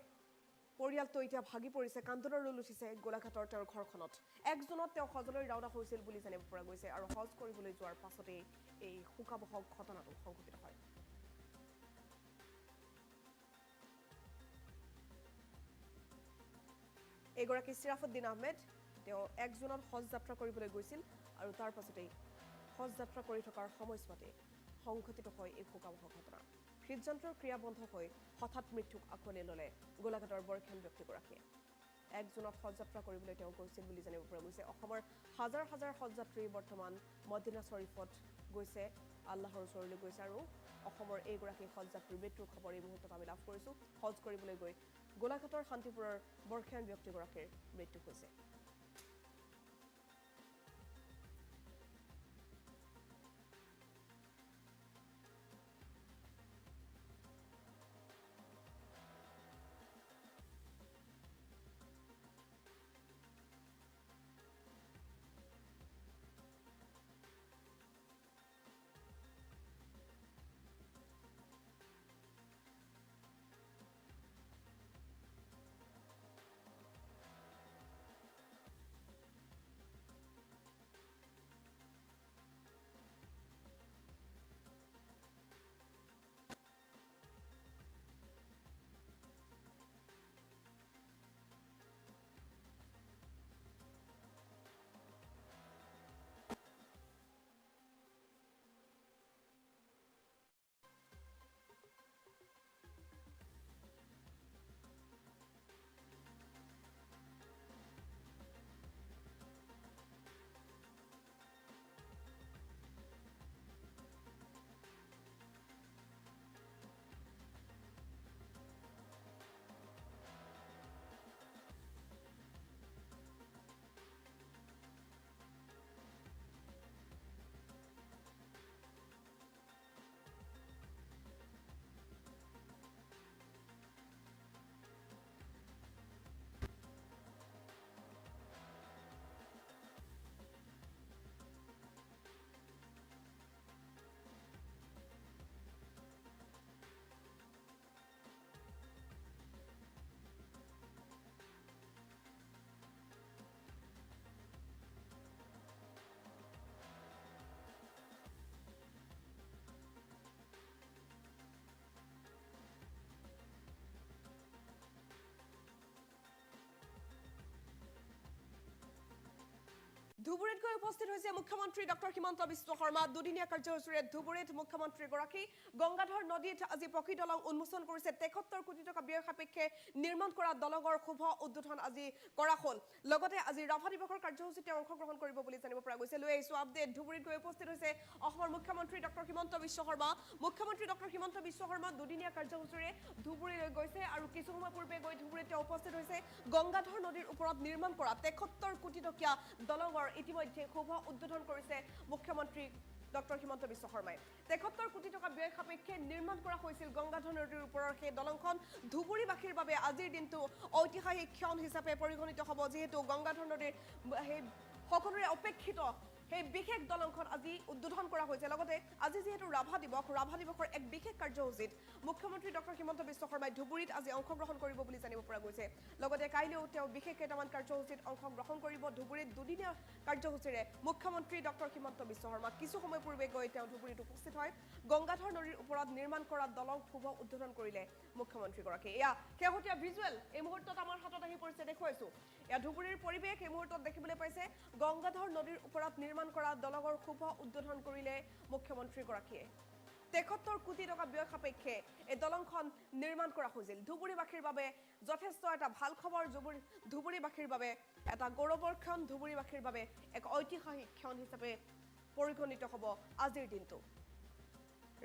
পৰিয়ালটো এতিয়া ভাগি পৰিছে কান্দোনৰ ৰোল উঠিছে গোলাঘাটৰ তেওঁৰ ঘৰখনত 1 জুনত তেওঁ হজলৈ ৰাওনা হৈছিল বুলি জানিব পৰা গৈছে আৰু হজ কৰিবলৈ যোৱাৰ পাছতেই এই শোকাবহ ঘটনাটো সংঘটিত হয় এগৰাকী চিৰাফুদ্দিন আহমেদ তেওঁ 1 জুনত হজ যাত্ৰা কৰিবলৈ গৈছিল আৰু তাৰ পাছতেই হজ যাত্ৰা কৰি থকাৰ সময়ছোৱাতে সংঘটিত হয় এই শোকাবহ ঘটনা হৃদযন্ত্ৰৰ ক্ৰিয়া বন্ধ হৈ হঠাৎ মৃত্যুক আঁকোৱালি ল'লে গোলাঘাটৰ বৰখ্যান ব্যক্তিগৰাকীয়ে 1 জুনত হজ যাত্ৰা কৰিবলৈ তেওঁ গৈছিল বুলি জানিব পৰা গৈছে অসমৰ হাজাৰ হাজাৰ হজযাত্ৰী বৰ্তমান মদিনা শ্বৰীফত গৈছে আল্লাহৰ ওচৰলৈ গৈছে আৰু অসমৰ এইগৰাকী হজযাত্ৰীৰ মৃত্যুৰ খবৰ এই মুহূৰ্তত আমি লাভ কৰিছোঁ হজ কৰিবলৈ গৈ গোলাঘাটৰ শান্তিপুৰৰ বৰখ্যান ব্যক্তিগৰাকীৰ মৃত্যু হৈছে ধুবুৰীত গৈ উপস্থিত হৈছে মুখ্যমন্ত্ৰী ডক্টৰ হিমন্ত বিশ্ব শৰ্মা দুদিনীয়া কাৰ্যসূচীৰে ধুবুৰীত মুখ্যমন্ত্ৰীগৰাকী গংগাধৰ নদীত আজি পকী দলং উন্মোচন কৰিছে 73 কোটি টকা ব্যয় সাপেক্ষে নিৰ্মাণ কৰা দলঙৰ শুভ উদ্বোধন আজি কৰা হ'ল লগতে আজি ৰাভা দিৱসৰ কাৰ্যসূচীতে অংশগ্ৰহণ কৰিব বুলি জানিব পৰা গৈছে লৈ আহিছো আপডেট ধুবুৰীত গৈ উপস্থিত হৈছে অসমৰ মুখ্যমন্ত্ৰী ডক্টৰ হিমন্ত বিশ্ব শৰ্মা মুখ্যমন্ত্ৰী ডক্টৰ হিমন্ত বিশ্ব শৰ্মা দুদিনীয়া কাৰ্যসূচীৰে ধুবুৰীলৈ গৈছে আৰু কিছু সময় পূৰ্বে গৈ ধুবুৰীত উপস্থিত হৈছে গংগাধৰ নদীৰ ওপৰত নিৰ্মাণ কৰা 73 কোটি টকীয়া দলঙৰ ইতিমধ্যে শুভ উদ্বোধন কৰিছে মুখ্যমন্ত্ৰী ডক্টৰ হিমন্ত বিশ্ব শৰ্মাই 73 কোটি টকা ব্যয় সাপেক্ষে নিৰ্মাণ কৰা হৈছিল গংগাধৰ নদীৰ ওপৰৰ সেই দলংখন ধুবুৰীবাসীৰ বাবে আজিৰ দিনটো ঐতিহাসিক ক্ষণ হিচাপে পৰিগণিত হ'ব যিহেতু গংগাধৰ নদীৰ সেই সকলোৰে অপেক্ষিত সেই বিশেষ দলংখন আজি উদ্বোধন কৰা হৈছে লগতে আজি যেহেতু ৰাভা দিৱসৰ এক বিশেষ কাৰ্যসূচীত মুখ্যমন্ত্ৰী ডক্টৰ হিমন্ত বিশ্ব শৰ্মাই ধুবুৰীত আজি অংশগ্ৰহণ কৰিব বুলি জানিব পৰা গৈছে লগতে কাইলৈও তেওঁ বিশেষ কেইটামান কাৰ্যসূচীত অংশগ্ৰহণ কৰিব ধুবুৰীত দুদিনীয়া কাৰ্যসূচীৰে মুখ্যমন্ত্ৰী ডক্টৰ হিমন্ত বিশ্ব শৰ্মা কিছু সময় পূৰ্বে গৈ তেওঁ ধুবুৰীত উপস্থিত হয় গংগাধৰ নদীৰ ওপৰত নিৰ্মাণ কৰা দলং শুভ উদ্বোধন কৰিলে মুখ্যমন্ত্ৰীগৰাকী এয়া শেহতীয়া ভিজুৱেল এই মুহূৰ্তত আমাৰ হাতত আহি পৰিছে দেখুৱাইছো এয়া ধুবুৰীৰ পৰিৱেশ এই মুহূৰ্তত দেখিবলৈ পাইছে গংগাধৰ নদীৰ ওপৰত নিৰ্মাণ কৰা দলঙৰ শুভ উদ্বোধন কৰিলে মুখ্যমন্ত্ৰীগৰাকীয়ে 73 কোটি টকা ব্যয় সাপেক্ষে এই দলংখন নিৰ্মাণ কৰা হৈছিল ধুবুৰীবাসীৰ বাবে যথেষ্ট এটা ভাল খবৰ ধুবুৰীবাসীৰ বাবে এটা গৌৰৱৰ ক্ষণ ধুবুৰীবাসীৰ বাবে এক ঐতিহাসিক ক্ষণ হিচাপে পৰিগণিত হ'ব আজিৰ দিনটো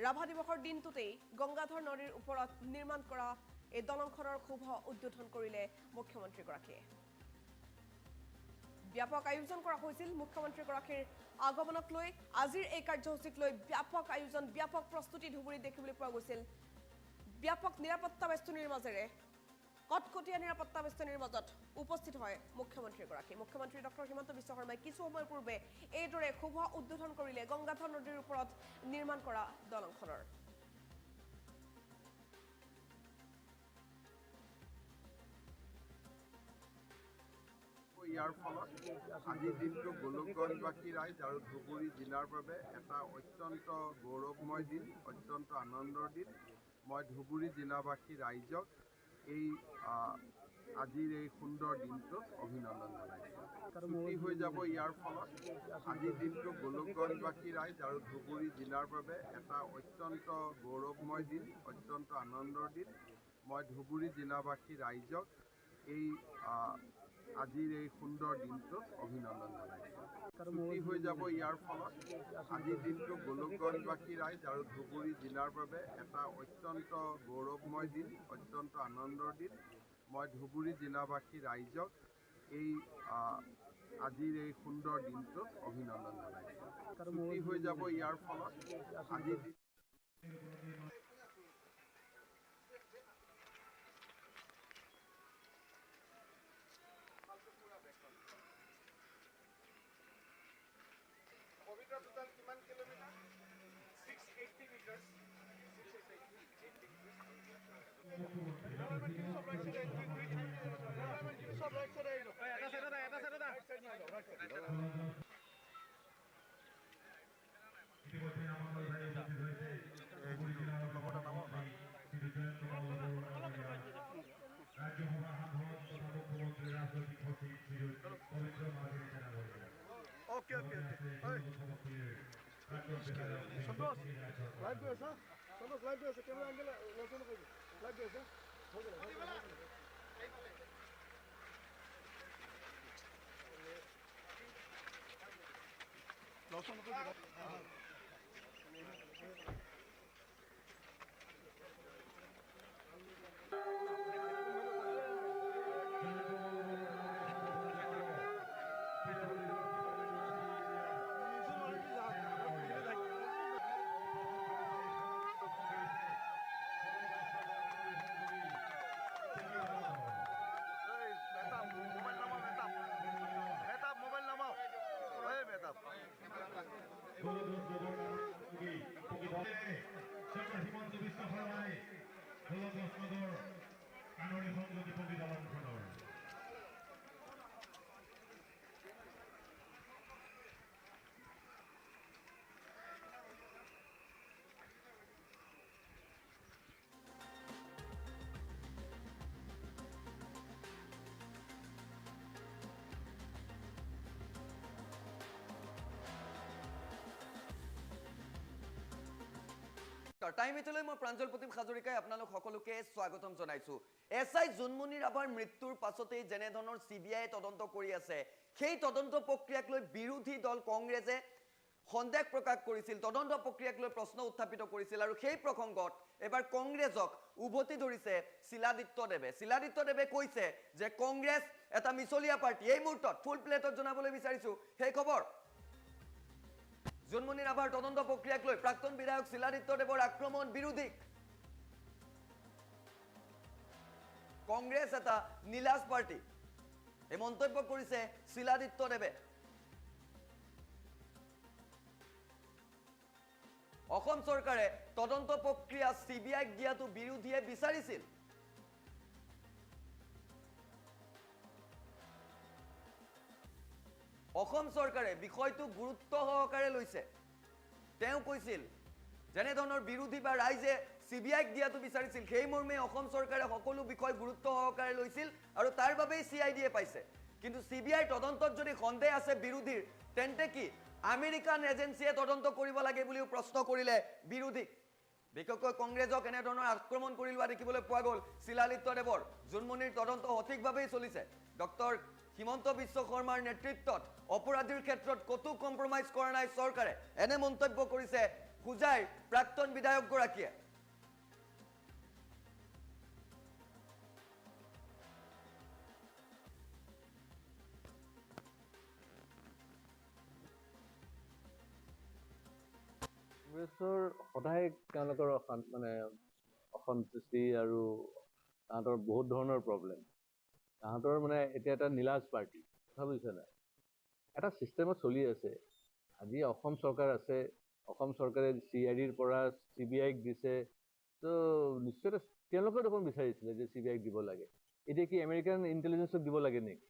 ৰাভা দিৱসৰ দিনটোতেই গংগাধৰ নদীৰ ওপৰত নিৰ্মাণ কৰা এই দলংখনৰ শুভ উদ্বোধন কৰিলে মুখ্যমন্ত্ৰীগৰাকীয়ে ব্যাপক আয়োজন কৰা হৈছিল মুখ্যমন্ত্ৰীগৰাকীৰ আগমনক লৈ আজিৰ এই কাৰ্যসূচীক লৈ ব্যাপক আয়োজন ব্যাপক প্ৰস্তুতি ধুবুৰীত দেখিবলৈ পোৱা গৈছিল ব্যাপক নিৰাপত্তা বেষ্টনীৰ মাজেৰে কটকটীয়া নিৰাপত্তা বেষ্টনীৰ মাজত উপস্থিত হয় মুখ্যমন্ত্ৰীগৰাকী মুখ্যমন্ত্ৰী ডক্টৰ হিমন্ত বিশ্ব শৰ্মাই কিছু সময় পূৰ্বে এইদৰে শুভ উদ্বোধন কৰিলে গংগাধৰ নদীৰ ওপৰত নিৰ্মাণ কৰা দলংখনৰ ইয়াৰ ফলত আজিৰ দিনটো গোলকগঞ্জবাসী ৰাইজ আৰু ধুবুৰী জিলাৰ বাবে এটা অত্যন্ত গৌৰৱময় দিন, অত্যন্ত আনন্দৰ দিন। মই ধুবুৰী জিলাবাসী ৰাইজক এই আজিৰ এই সুন্দৰ দিনটোত অভিনন্দন জনাইছোঁ। ছুটি হৈ যাব ইয়াৰ ফলত আজিৰ দিনটো গোলকগঞ্জবাসী ৰাইজ আৰু ধুবুৰী জিলাৰ বাবে এটা অত্যন্ত গৌৰৱময় দিন, অত্যন্ত আনন্দৰ দিন। মই ধুবুৰী জিলাবাসী ৰাইজক এই আজিৰ এই সুন্দৰ দিনটোত অভিনন্দন জনাইছোঁ। ছুটি হৈ যাব ইয়াৰ ফলত আজিৰ দিনটো গোলকগঞ্জবাসী ৰাইজ আৰু ধুবুৰী জিলাৰ বাবে এটা অত্যন্ত গৌৰৱময় দিন, অত্যন্ত আনন্দৰ দিন। মই ধুবুৰী জিলাবাসী ৰাইজক এই আজিৰ এই সুন্দৰ দিনটোত অভিনন্দন জনাইছোঁ। ছুটি হৈ যাব ইয়াৰ ফলত আজিৰ দিন টাইম8লৈ মই প্ৰাঞ্জল প্ৰতীম হাজৰিকাই আপোনালোক সকলোকে স্বাগতম জনাইছো। এছআই জোনমণি ৰাভাৰ মৃত্যুৰ পাছতেই যেনে ধৰণৰ CBI তদন্ত কৰি আছে, সেই তদন্ত প্ৰক্ৰিয়াক লৈ বিৰোধী দল কংগ্ৰেছে সন্দেহ প্ৰকাশ কৰিছিল, তদন্ত প্ৰক্ৰিয়াক লৈ প্ৰশ্ন উত্থাপিত কৰিছিল আৰু সেই প্ৰসংগত এবাৰ কংগ্ৰেছক উভতি ধৰিছে শিলাদিত্যদেৱে। শিলাদিত্যদেৱে কৈছে যে কংগ্ৰেছ এটা মিছলীয়া পাৰ্টি। এই মুহূৰ্তত ফুল প্লেটত জনাবলৈ বিচাৰিছো সেই খবৰ। জোনমণি ৰাভাৰ তদন্ত প্ৰক্ৰিয়াক লৈ প্ৰাক্তন বিধায়ক শিলাদিত্যদেৱৰ আক্ৰমণ বিৰোধী। কংগ্ৰেছ এটা নীলাজ পাৰ্টি, এই মন্তব্য কৰিছে শিলাদিত্যদেৱে। অসম চৰকাৰে তদন্ত প্ৰক্ৰিয়া CBIক দিয়াটো বিৰোধীয়ে বিচাৰিছিল। অসম চৰকাৰে বিষয়টো গুৰুত্ব সহকাৰে লৈছে। তেওঁ কৈছিল যেনে ধৰণৰ বিৰোধী বা ৰাইজে CBIক দিয়াটো বিচাৰিছিল, সেই মৰ্মে অসম চৰকাৰে সকলো বিষয় গুৰুত্ব সহকাৰে লৈছিল আৰু তাৰ বাবেই CIDয়ে পাইছে। কিন্তু CBIৰ তদন্তত যদি সন্দেহ আছে বিৰোধীৰ, তেন্তে কি আমেৰিকান এজেন্সিয়ে তদন্ত কৰিব লাগে বুলিও প্ৰশ্ন কৰিলে বিৰোধী। বিশেষকৈ কংগ্ৰেছক এনেধৰণৰ আক্ৰমণ কৰি লোৱা দেখিবলৈ পোৱা গ'ল শিলাদিত্যদেৱৰ। জোনমণিৰ তদন্ত সঠিকভাৱেই চলিছে। ডক্টৰ হিমন্ত বিশ্ব শৰ্মাৰ নেতৃত্বত অপৰাধীৰ ক্ষেত্ৰত কতো কম্প্ৰমাইজ কৰা নাই চৰকাৰে, এনে মন্তব্য কৰিছে খুজাইৰ প্ৰাক্তন বিধায়কগৰাকীয়ে। কংগ্ৰেছৰ সদায় তেওঁলোকৰ মানে অসন্তুষ্টি আৰু তাহাঁতৰ বহুত ধৰণৰ প্ৰব্লেম। তাহাঁতৰ মানে এতিয়া এটা নীলাজ পাৰ্টি, কথা বুজিছে নাই? এটা ছিষ্টেমত চলি আছে। আজি অসম চৰকাৰ আছে, অসম চৰকাৰে CIDৰ পৰা CBIক দিছে, তো নিশ্চয় তেওঁলোকে দেখোন বিচাৰিছিলে যে CBIক দিব লাগে। এতিয়া কি আমেৰিকান ইণ্টেলিজেন্সক দিব লাগে নেকি?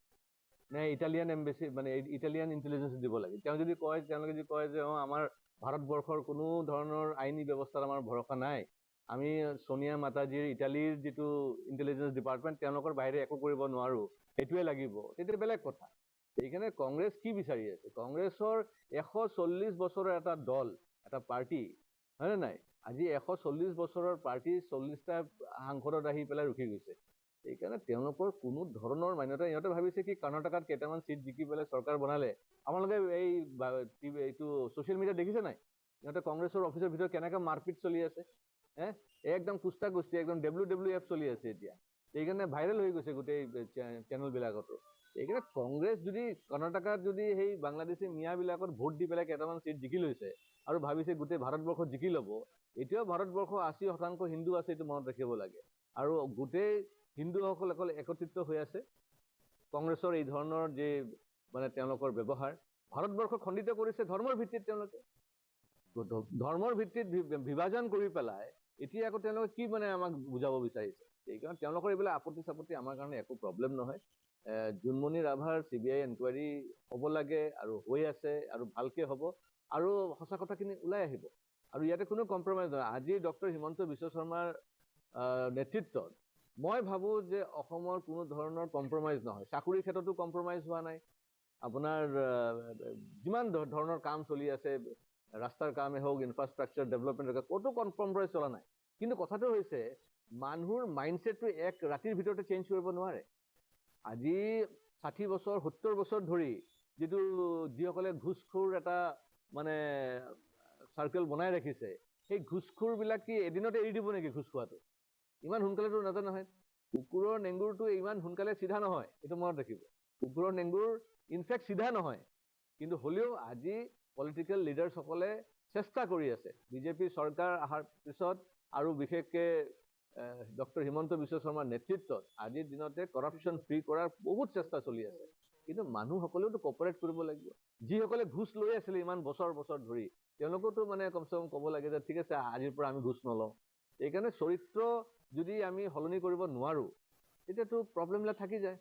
নে ইটালিয়ান এম্বেচি মানে ইটালিয়ান ইণ্টেলিজেঞ্চ দিব লাগে। তেওঁলোকে যদি কয় যে আমাৰ ভাৰতবৰ্ষৰ কোনো ধৰণৰ আইনী ব্যৱস্থাত আমাৰ ভৰসা নাই, আমি সোনিয়া মাতাজীৰ ইটালীৰ যিটো ইণ্টেলিজেঞ্চ ডিপাৰ্টমেণ্ট তেওঁলোকৰ বাহিৰে একো কৰিব নোৱাৰোঁ, সেইটোৱে লাগিব, তেতিয়া বেলেগ কথা। সেইকাৰণে কংগ্ৰেছ কি বিচাৰি আছে? কংগ্ৰেছৰ 140 বছৰৰ এটা দল, এটা পাৰ্টি, হয়নে নাই? আজি 140 বছৰৰ পাৰ্টি 40টা সাংসদত আহি পেলাই ৰখি গৈছে। সেইকাৰণে তেওঁলোকৰ কোনো ধৰণৰ মান্যতা, ইহঁতে ভাবিছে কি কৰ্ণাটকাত কেইটামান চিট জিকি পেলাই চৰকাৰ বনালে। আপোনালোকে এইটো ছ'চিয়েল মিডিয়াত দেখিছে নাই? ইহঁতে কংগ্ৰেছৰ অফিচৰ ভিতৰত কেনেকৈ মাৰপিট চলি আছে, একদম কুস্তা কুস্তি, একদম WWF চলি আছে এতিয়া। সেইকাৰণে ভাইৰেল হৈ গৈছে গোটেই চেনেলবিলাকতো। সেইকাৰণে কংগ্ৰেছ যদি কৰ্ণাটকাত যদি সেই বাংলাদেশী মিয়াবিলাকত ভোট দি পেলাই কেইটামান চিট জিকি লৈছে আৰু ভাবিছে গোটেই ভাৰতবৰ্ষত জিকি ল'ব, এতিয়াও ভাৰতবৰ্ষ 80% হিন্দু আছে, এইটো মনত ৰাখিব লাগে। আৰু গোটেই হিন্দুসকল অকল একত্ৰিত হৈ আছে। কংগ্ৰেছৰ এই ধৰণৰ যে মানে তেওঁলোকৰ ব্যৱহাৰ ভাৰতবৰ্ষ খণ্ডিত কৰিছে ধৰ্মৰ ভিত্তিত। তেওঁলোকে ধৰ্মৰ ভিত্তিত বিভাজন কৰি পেলাই এতিয়া আকৌ তেওঁলোকে কি মানে আমাক বুজাব বিচাৰিছে। সেইকাৰণে তেওঁলোকৰ এইবিলাক আপত্তি চাপত্তি আমাৰ কাৰণে একো প্ৰব্লেম নহয়। জোনমণি ৰাভাৰ CBI এনকুৱাৰী হ'ব লাগে আৰু হৈ আছে আৰু ভালকৈ হ'ব আৰু সঁচা কথাখিনি ওলাই আহিব আৰু ইয়াতে কোনো কম্প্ৰমাইজ নহয়। আজি ডক্টৰ হিমন্ত বিশ্ব শৰ্মাৰ নেতৃত্বত মই ভাবোঁ যে অসমৰ কোনো ধৰণৰ কম্প্ৰমাইজ নহয়। চাকৰিৰ ক্ষেত্ৰতো কম্প্ৰমাইজ হোৱা নাই। আপোনাৰ যিমান ধৰণৰ কাম চলি আছে, ৰাস্তাৰ কামেই হওক, ইনফ্ৰাষ্ট্ৰাকচাৰ ডেভেলপমেণ্ট, ক'তো কম্প্ৰমাইজ চলা নাই। কিন্তু কথাটো হৈছে মানুহৰ মাইণ্ডছেটটো এক ৰাতিৰ ভিতৰতে চেঞ্জ কৰিব নোৱাৰে। আজি 60 বছৰ 70 বছৰ ধৰি যিসকলে ঘুষখোৰ এটা মানে চাৰ্কেল বনাই ৰাখিছে, সেই ঘুষখোৰবিলাক কি এদিনতে এৰি দিব নেকি ঘুষ খোৱাটো? ইমান সোনকালেতো নাজানে নহয়। কুকুৰৰ নেংগুৰটো ইমান সোনকালে চিধা নহয়, এইটো মনত ৰাখিব। কুকুৰৰ নেংগুৰ ইনফেক্ট চিধা নহয়, কিন্তু হ'লেও আজি পলিটিকেল লিডাৰ্ছসকলে চেষ্টা কৰি আছে। বিজেপি চৰকাৰ অহাৰ পিছত আৰু বিশেষকৈ ডক্টৰ হিমন্ত বিশ্ব শৰ্মাৰ নেতৃত্বত আজিৰ দিনতে কৰাপশ্যন ফ্ৰী কৰাৰ বহুত চেষ্টা চলি আছে। কিন্তু মানুহসকলেওতো কপাৰেট কৰিব লাগিব। যিসকলে ঘুষ লৈ আছিলে ইমান বছৰ বছৰ ধৰি, তেওঁলোকেতো মানে কমচে কম ক'ব লাগে যে ঠিক আছে, আজিৰ পৰা আমি ঘুষ নলওঁ। সেইকাৰণে চৰিত্ৰ যদি আমি সলনি কৰিব নোৱাৰোঁ, তেতিয়াতো প্ৰব্লেমবিলাক থাকি যায়।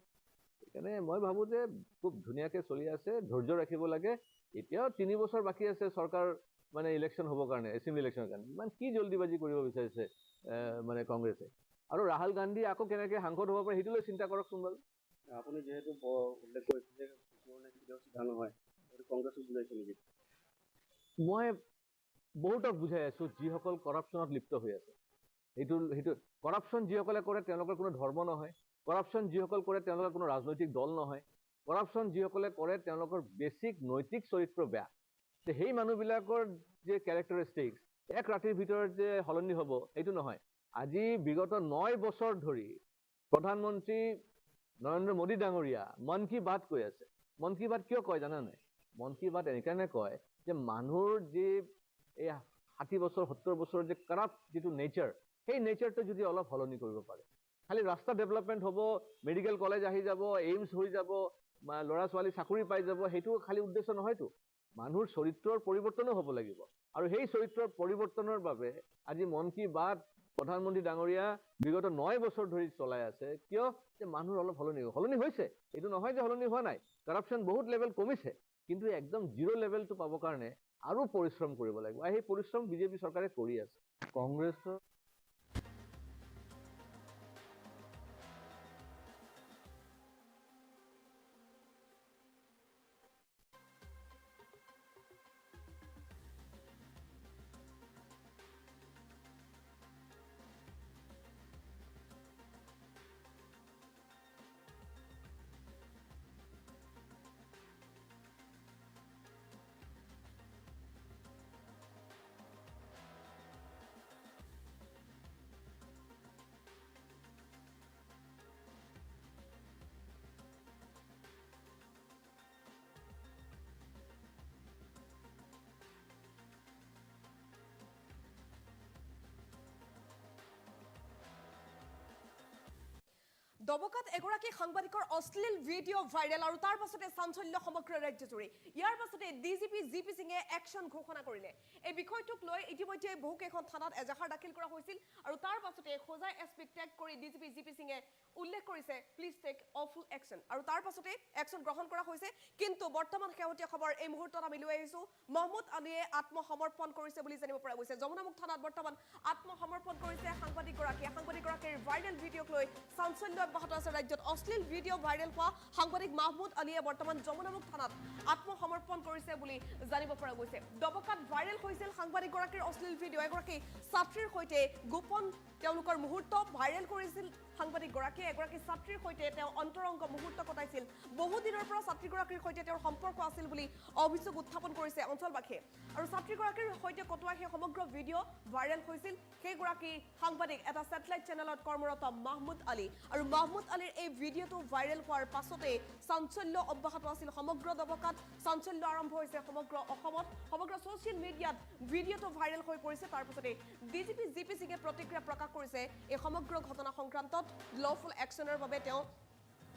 সেইকাৰণে মই ভাবোঁ যে খুব ধুনীয়াকৈ চলি আছে, ধৈৰ্য ৰাখিব লাগে। এতিয়াও 3 বছৰ বাকী আছে চৰকাৰ মানে ইলেকশ্যন হ'বৰ কাৰণে, এছেম্বলি ইলেকশ্যনৰ কাৰণে। ইমান কি জল্দিবাজি কৰিব বিচাৰিছে মানে কংগ্ৰেছে? আৰু ৰাহুল গান্ধী আকৌ কেনেকৈ সাংসদ হ'ব পাৰে সেইটোলৈ চিন্তা কৰকচোন বাৰু। আপুনি যিহেতু উল্লেখ কৰিছে যে কিছুমানে কেতিয়াও চিধা নহয়, কংগ্ৰেছক বুজাইছে নেকি? মই বহুতক বুজাই আছোঁ যিসকল কৰাপশ্যনত লিপ্ত হৈ আছে। সেইটো কৰাপশ্যন যিসকলে কৰে তেওঁলোকৰ কোনো ধৰ্ম নহয়। কৰাপশ্যন যিসকল কৰে তেওঁলোকৰ কোনো ৰাজনৈতিক দল নহয়। কৰাপশ্যন যিসকলে কৰে তেওঁলোকৰ বেছিক নৈতিক চৰিত্ৰ বেয়া। সেই মানুহবিলাকৰ যে কেৰেক্টাৰিষ্টিক্স এক ৰাতিৰ ভিতৰত যে সলনি হ'ব সেইটো নহয়। আজি বিগত 9 বছৰ ধৰি প্ৰধানমন্ত্ৰী নৰেন্দ্ৰ মোদী ডাঙৰীয়া মন কী বাত কৈ আছে। মন কী বাত কিয় কয় জানা নাই? মন কী বাত এনেকাৰণে কয় যে মানুহৰ যি এই 60 বছৰ 70 বছৰৰ যে কৰাপ্ট যিটো নেচাৰ, সেই নেচাৰটো যদি অলপ সলনি কৰিব পাৰে। খালি ৰাস্তা ডেভেলপমেণ্ট হ'ব, মেডিকেল কলেজ আহি যাব, এইমছ হৈ যাব, ল'ৰা ছোৱালী চাকৰি পাই যাব, সেইটো খালি উদ্দেশ্য নহয়তো। মানুহৰ চৰিত্ৰৰ পৰিৱৰ্তনো হ'ব লাগিব। আৰু সেই চৰিত্ৰৰ পৰিৱৰ্তনৰ বাবে আজি মন কী বাত প্ৰধানমন্ত্ৰী ডাঙৰীয়া বিগত 9 বছৰ ধৰি চলাই আছে। কিয়? যে মানুহৰ অলপ সলনি হৈছে। এইটো নহয় যে সলনি হোৱা নাই। কৰাপশ্যন বহুত লেভেল কমিছে, কিন্তু একদম 0 লেভেলটো পাবৰ কাৰণে আৰু পৰিশ্ৰম কৰিব লাগিব। আৰু সেই পৰিশ্ৰম বিজেপি চৰকাৰে কৰি আছে। কংগ্ৰেছৰ দবকাত এগৰাকী সাংবাদিকৰ অশ্লীল ভিডিঅ' ভাইৰেল আৰু তাৰ পাছতে চাঞ্চল্য সমগ্ৰ ৰাজ্যজুৰি ইয়াৰ পাছতে ডিজিপি জিপি সিঙে একশ্যন ঘোষণা কৰিলে এই বিষয়টোক লৈ ইতিমধ্যে বহুকেইখন থানাত এজাহাৰ দাখিল কৰা হৈছিল আৰু তাৰ পাছতে খোজাই এছপিক টেগ কৰি ডিজিপি জিপি সিঙে উল্লেখ কৰিছে প্লিজ টেক অফুল একশ্যন আৰু তাৰ পাছতে একশ্যন গ্ৰহণ কৰা হৈছে কিন্তু বৰ্তমান শেহতীয়া খবৰ এই মুহূৰ্তত আমি লৈ আহিছো মহম্মদ আলীয়ে আত্মসমৰ্পণ কৰিছে বুলি জানিব পৰা গৈছে যমুনামুখ থানাত বৰ্তমান আত্মসমৰ্পণ কৰিছে সাংবাদিকগৰাকীৰ ভাইৰেল ভিডিঅ'ক লৈ চাঞ্চল্য অব্যাহত আছে ৰাজ্যত অশ্লীল ভিডিঅ' ভাইৰেল হোৱা সাংবাদিক মাহমুদ আলীয়ে বৰ্তমান যমুনামুখ থানাত আত্মসমৰ্পণ কৰিছে বুলি জানিব পৰা গৈছে দবকাত ভাইৰেল হৈছিল সাংবাদিকগৰাকীৰ অশ্লীল ভিডিঅ' এগৰাকী ছাত্ৰীৰ সৈতে গোপন তেওঁলোকৰ মুহূৰ্ত ভাইৰেল কৰিছিল সাংবাদিকগৰাকীয়ে এগৰাকী ছাত্ৰীৰ সৈতে তেওঁ অন্তৰংগ মুহূৰ্ত কটাইছিল বহুদিনৰ পৰা ছাত্ৰীগৰাকীৰ সৈতে তেওঁৰ সম্পৰ্ক আছিল বুলি অভিযোগ উত্থাপন কৰিছে অঞ্চলবাসীয়ে আৰু ছাত্ৰীগৰাকীৰ সৈতে কটোৱা সেই সমগ্ৰ ভিডিঅ' ভাইৰেল হৈছিল সেইগৰাকী সাংবাদিক এটা ছেটেলাইট চেনেলত কৰ্মৰত মাহমুদ আলী আৰু মাহমুদ আলীৰ এই ভিডিঅ'টো ভাইৰেল হোৱাৰ পাছতে চাঞ্চল্য অব্যাহত আছিল সমগ্ৰ দবকাত চাঞ্চল্য আৰম্ভ হৈছে সমগ্ৰ অসমত সমগ্ৰ ছ'চিয়েল মিডিয়াত ভিডিঅ'টো ভাইৰেল হৈ পৰিছে তাৰ পাছতে ডিজিপি জিপি সিঙে প্ৰতিক্ৰিয়া প্ৰকাশ কৰিছে এই সমগ্ৰ ঘটনা সংক্ৰান্তত লফুল একশ্যনৰ বাবে তেওঁ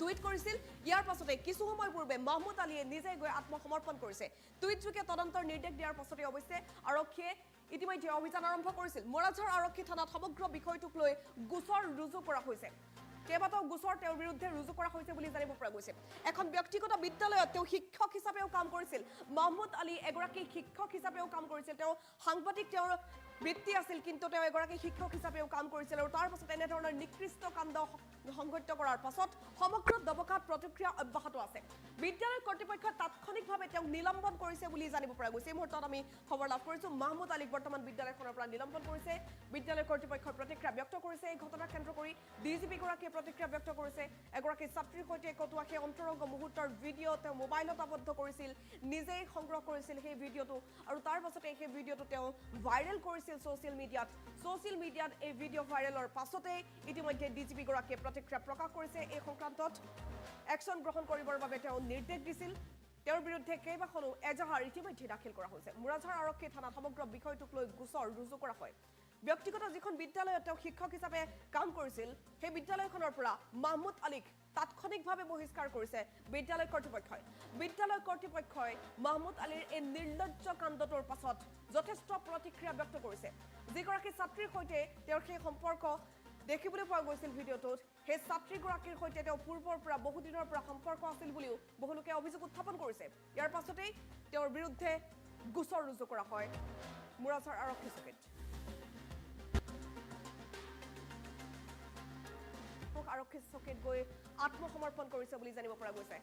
টুইট কৰিছিল ইয়াৰ পাছতে কিছু সময় পূৰ্বে মাহমুদ আলীয়ে নিজে গৈ আত্মসমৰ্পণ কৰিছে টুইটযোগে তদন্তৰ নিৰ্দেশ দিয়াৰ পাছতে অৱশ্যে আৰক্ষীয়ে ইতিমধ্যে অভিযান আৰম্ভ কৰিছিল মোৰাঝাৰ আৰক্ষী থানাত সমগ্ৰ বিষয়টোক লৈ গোচৰ ৰুজু কৰা হৈছে কেইবাটাও গোচৰ তেওঁৰ বিৰুদ্ধে ৰুজু কৰা হৈছে বুলি জানিব পৰা গৈছে এখন ব্যক্তিগত বিদ্যালয়ত তেওঁ শিক্ষক হিচাপেও কাম কৰিছিল মাহমুদ আলী এগৰাকী শিক্ষক হিচাপেও কাম কৰিছিল তেওঁ সাংবাদিক তেওঁৰ বৃত্তি আছিল কিন্তু তেওঁ এগৰাকী শিক্ষক হিচাপেও কাম কৰিছিল আৰু তাৰ পাছত এনেধৰণৰ নিকৃষ্ট কাণ্ড সংঘটিত কৰাৰ পাছত সমগ্ৰ দবকাত প্ৰতিক্ৰিয়া অব্যাহত আছে বিদ্যালয় কৰ্তৃপক্ষই তাৎক্ষণিকভাৱে তেওঁক নিলম্বন কৰিছে বুলি জানিব পৰা গৈছে এই মুহূৰ্তত আমি খবৰ লাভ কৰিছোঁ মাহমুদ আলীক বৰ্তমান বিদ্যালয়খনৰ পৰা নিলম্বন কৰিছে বিদ্যালয় কৰ্তৃপক্ষই প্ৰতিক্ৰিয়া ব্যক্ত কৰিছে এই ঘটনাক কেন্দ্ৰ কৰি ডিজিপিগৰাকীয়ে প্ৰতিক্ৰিয়া ব্যক্ত কৰিছে এগৰাকী ছাত্ৰীৰ সৈতে কটোৱা সেই অন্তৰংগ মুহূৰ্তৰ ভিডিঅ' তেওঁ মোবাইলত আবদ্ধ কৰিছিল নিজেই সংগ্ৰহ কৰিছিল সেই ভিডিঅ'টো আৰু তাৰ পাছতে সেই ভিডিঅ'টো তেওঁ ভাইৰেল কৰিছিল ছ'চিয়েল মিডিয়াত এই ভিডিঅ' ভাইৰেলৰ পাছতে ইতিমধ্যে ডিজিপিগৰাকীয়ে প্ৰতিক্ৰিয়া প্ৰকাশ কৰিছে এই সংক্ৰান্তত একশ্যন গ্ৰহণ কৰিবৰ বাবে তেওঁ নিৰ্দেশ দিছিল তেওঁৰ বিৰুদ্ধে কেইবাখনো এজাহাৰ ইতিমধ্যে দাখিল কৰা হৈছে মোৰাঝাৰ আৰক্ষী থানাত সমগ্ৰ বিষয়টোক লৈ গোচৰ ৰুজু কৰা হয় ব্যক্তিগত যিখন বিদ্যালয়ত তেওঁ শিক্ষক হিচাপে কাম কৰিছিল সেই বিদ্যালয়খনৰ পৰা মাহমুদ আলীক তাৎক্ষণিকভাৱে বহিষ্কাৰ কৰিছে বিদ্যালয় কৰ্তৃপক্ষই মাহমুদ আলীৰ এই নিৰ্লজ্জ কাণ্ডটোৰ পাছত যথেষ্ট প্ৰতিক্ৰিয়া ব্যক্ত কৰিছে যিগৰাকী ছাত্ৰীৰ সৈতে তেওঁৰ সেই সম্পৰ্ক দেখিবলৈ পোৱা গৈছিল ভিডিঅ'টোত সেই ছাত্ৰীগৰাকীৰ সৈতে তেওঁ পূৰ্বৰ পৰা বহুদিনৰ পৰা সম্পৰ্ক আছিল বুলিও বহুলোকে অভিযোগ উত্থাপন কৰিছে ইয়াৰ পাছতেই তেওঁৰ বিৰুদ্ধে গোচৰ ৰুজু কৰা হয় মোৰাঝাৰ আৰক্ষী চকীত আৰক্ষী চকীত গৈ আত্মসমৰ্পণ কৰিছে বুলি জানিব পৰা গৈছে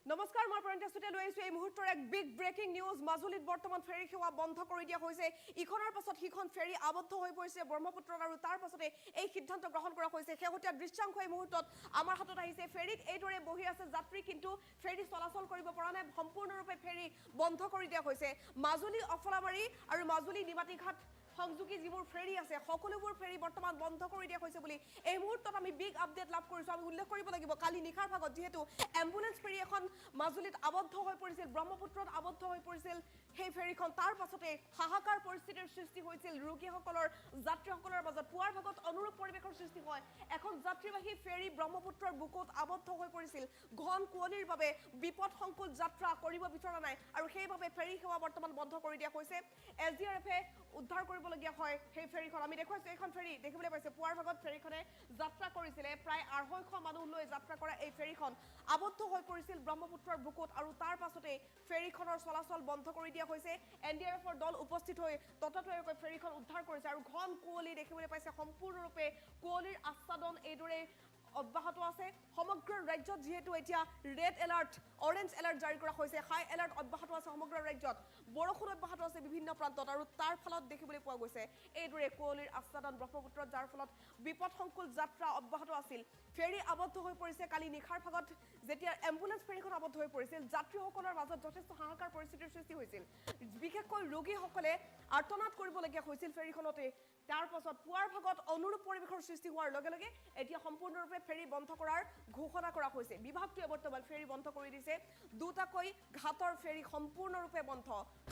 নমস্কাৰ মই প্ৰণিতা সুতে লৈ আহিছো এই মুহূৰ্তৰ এক বিগ ব্ৰেকিং নিউজ মাজুলীত বৰ্তমান ফেৰী সেৱা বন্ধ কৰি দিয়া হৈছে ইখনৰ পাছত সিখন ফেৰী আবদ্ধ হৈ পৰিছে ব্ৰহ্মপুত্ৰত আৰু তাৰ পাছতে এই সিদ্ধান্ত গ্ৰহণ কৰা হৈছে শেহতীয়া দৃশ্যাংশ এই মুহূৰ্তত আমাৰ হাতত আহিছে ফেৰীত এইদৰে বহি আছে যাত্ৰী কিন্তু ফেৰী চলাচল কৰিব পৰা নাই সম্পূৰ্ণৰূপে ফেৰী বন্ধ কৰি দিয়া হৈছে মাজুলী অফলাবাৰী আৰু মাজুলী নিমাতীঘাট সংযোগী যিবোৰ ফেৰী আছে সকলোবোৰ ফেৰী বৰ্তমান বন্ধ কৰি দিয়া হৈছে বুলি এই মুহূৰ্তত আমি বিগ আপডেট লাভ কৰিছো আমি উল্লেখ কৰিব লাগিব কালি নিশাৰ ভাগত যেহেতু এম্বুলেন্স ফেৰী এখন মাজুলীত আবদ্ধ হৈ পৰিছিল ব্ৰহ্মপুত্ৰত আবদ্ধ হৈ পৰিছিল সেই ফেৰীখন তাৰ পাছতে হাহাকাৰ পৰিস্থিতিৰ সৃষ্টি হৈছিল ৰোগীসকলৰ যাত্ৰীসকলৰ মাজত পুৱাৰ ভাগত অনুৰূপ পৰিৱেশৰ সৃষ্টি হয় এখন যাত্ৰীবাহী ফেৰী ব্ৰহ্মপুত্ৰৰ বুকুত আবদ্ধ হৈ পৰিছিল ঘন কুঁৱলীৰ বাবে বিপদসংকুল যাত্ৰা কৰিব বিচৰা নাই আৰু সেইবাবে ফেৰী সেৱা বৰ্তমান বন্ধ কৰি দিয়া হৈছে এছডিআৰএফে উদ্ধাৰ কৰিবলগীয়া হয় সেই ফেৰীখন আমি দেখুৱাইছো এইখন ফেৰী দেখিবলৈ পাইছে পুৱাৰ ভাগত ফেৰীখনে যাত্ৰা কৰিছিলে প্ৰায় 250 মানুহ লৈ যাত্ৰা কৰা এই ফেৰীখন আবদ্ধ হৈ পৰিছিল ব্ৰহ্মপুত্ৰৰ বুকুত আৰু তাৰ পাছতে ফেৰীখনৰ চলাচল বন্ধ কৰি দিয়া হৈছে এনডিআৰএফৰ দল উপস্থিত হৈ ততাতৈয়াকৈ ফেৰীখন উদ্ধাৰ কৰিছে আৰু ঘন কুঁৱলী দেখিবলৈ পাইছে সম্পূৰ্ণৰূপে কুঁৱলীৰ আচ্ছাদন এইদৰে অব্যাহত আছে সমগ্ৰ ৰাজ্যত যেহেতু এতিয়া ৰেড এলাৰ্ট অৰেঞ্জ এলাৰ্ট জাৰি কৰা হৈছে হাই এলাৰ্ট অব্যাহত আছে সমগ্ৰ ৰাজ্যত বৰষুণ অব্যাহত আছে বিভিন্ন প্ৰান্তত আৰু তাৰ ফলত দেখিবলৈ পোৱা গৈছে এইদৰে কুঁৱলীৰ আচ্ছাদন ব্ৰহ্মপুত্ৰত যাৰ ফলত বিপদসংকুল যাত্ৰা অব্যাহত আছিল ফেৰী আবদ্ধ হৈ পৰিছে কালি নিশাৰ ভাগত যেতিয়া এম্বুলেন্স ফেৰীখন আবদ্ধ হৈ পৰিছিল যাত্ৰীসকলৰ মাজত যথেষ্ট হাহাকাৰ পৰিস্থিতিৰ সৃষ্টি হৈছিল বিশেষকৈ ৰোগীসকলে আৰ্তনাদ কৰিবলগীয়া হৈছিল ফেৰীখনতে তাৰ পাছত পুৱাৰ ভাগত অনুৰূপ পৰিৱেশৰ সৃষ্টি হোৱাৰ লগে লগে এতিয়া সম্পূৰ্ণৰূপে ফেৰী বন্ধ কৰাৰ ঘোষণা কৰা হৈছে বিভাগটোৱে বৰ্তমান ফেৰী বন্ধ কৰি দিছে দুটাকৈ ঘাটৰ ফেৰী সম্পূৰ্ণৰূপে বন্ধ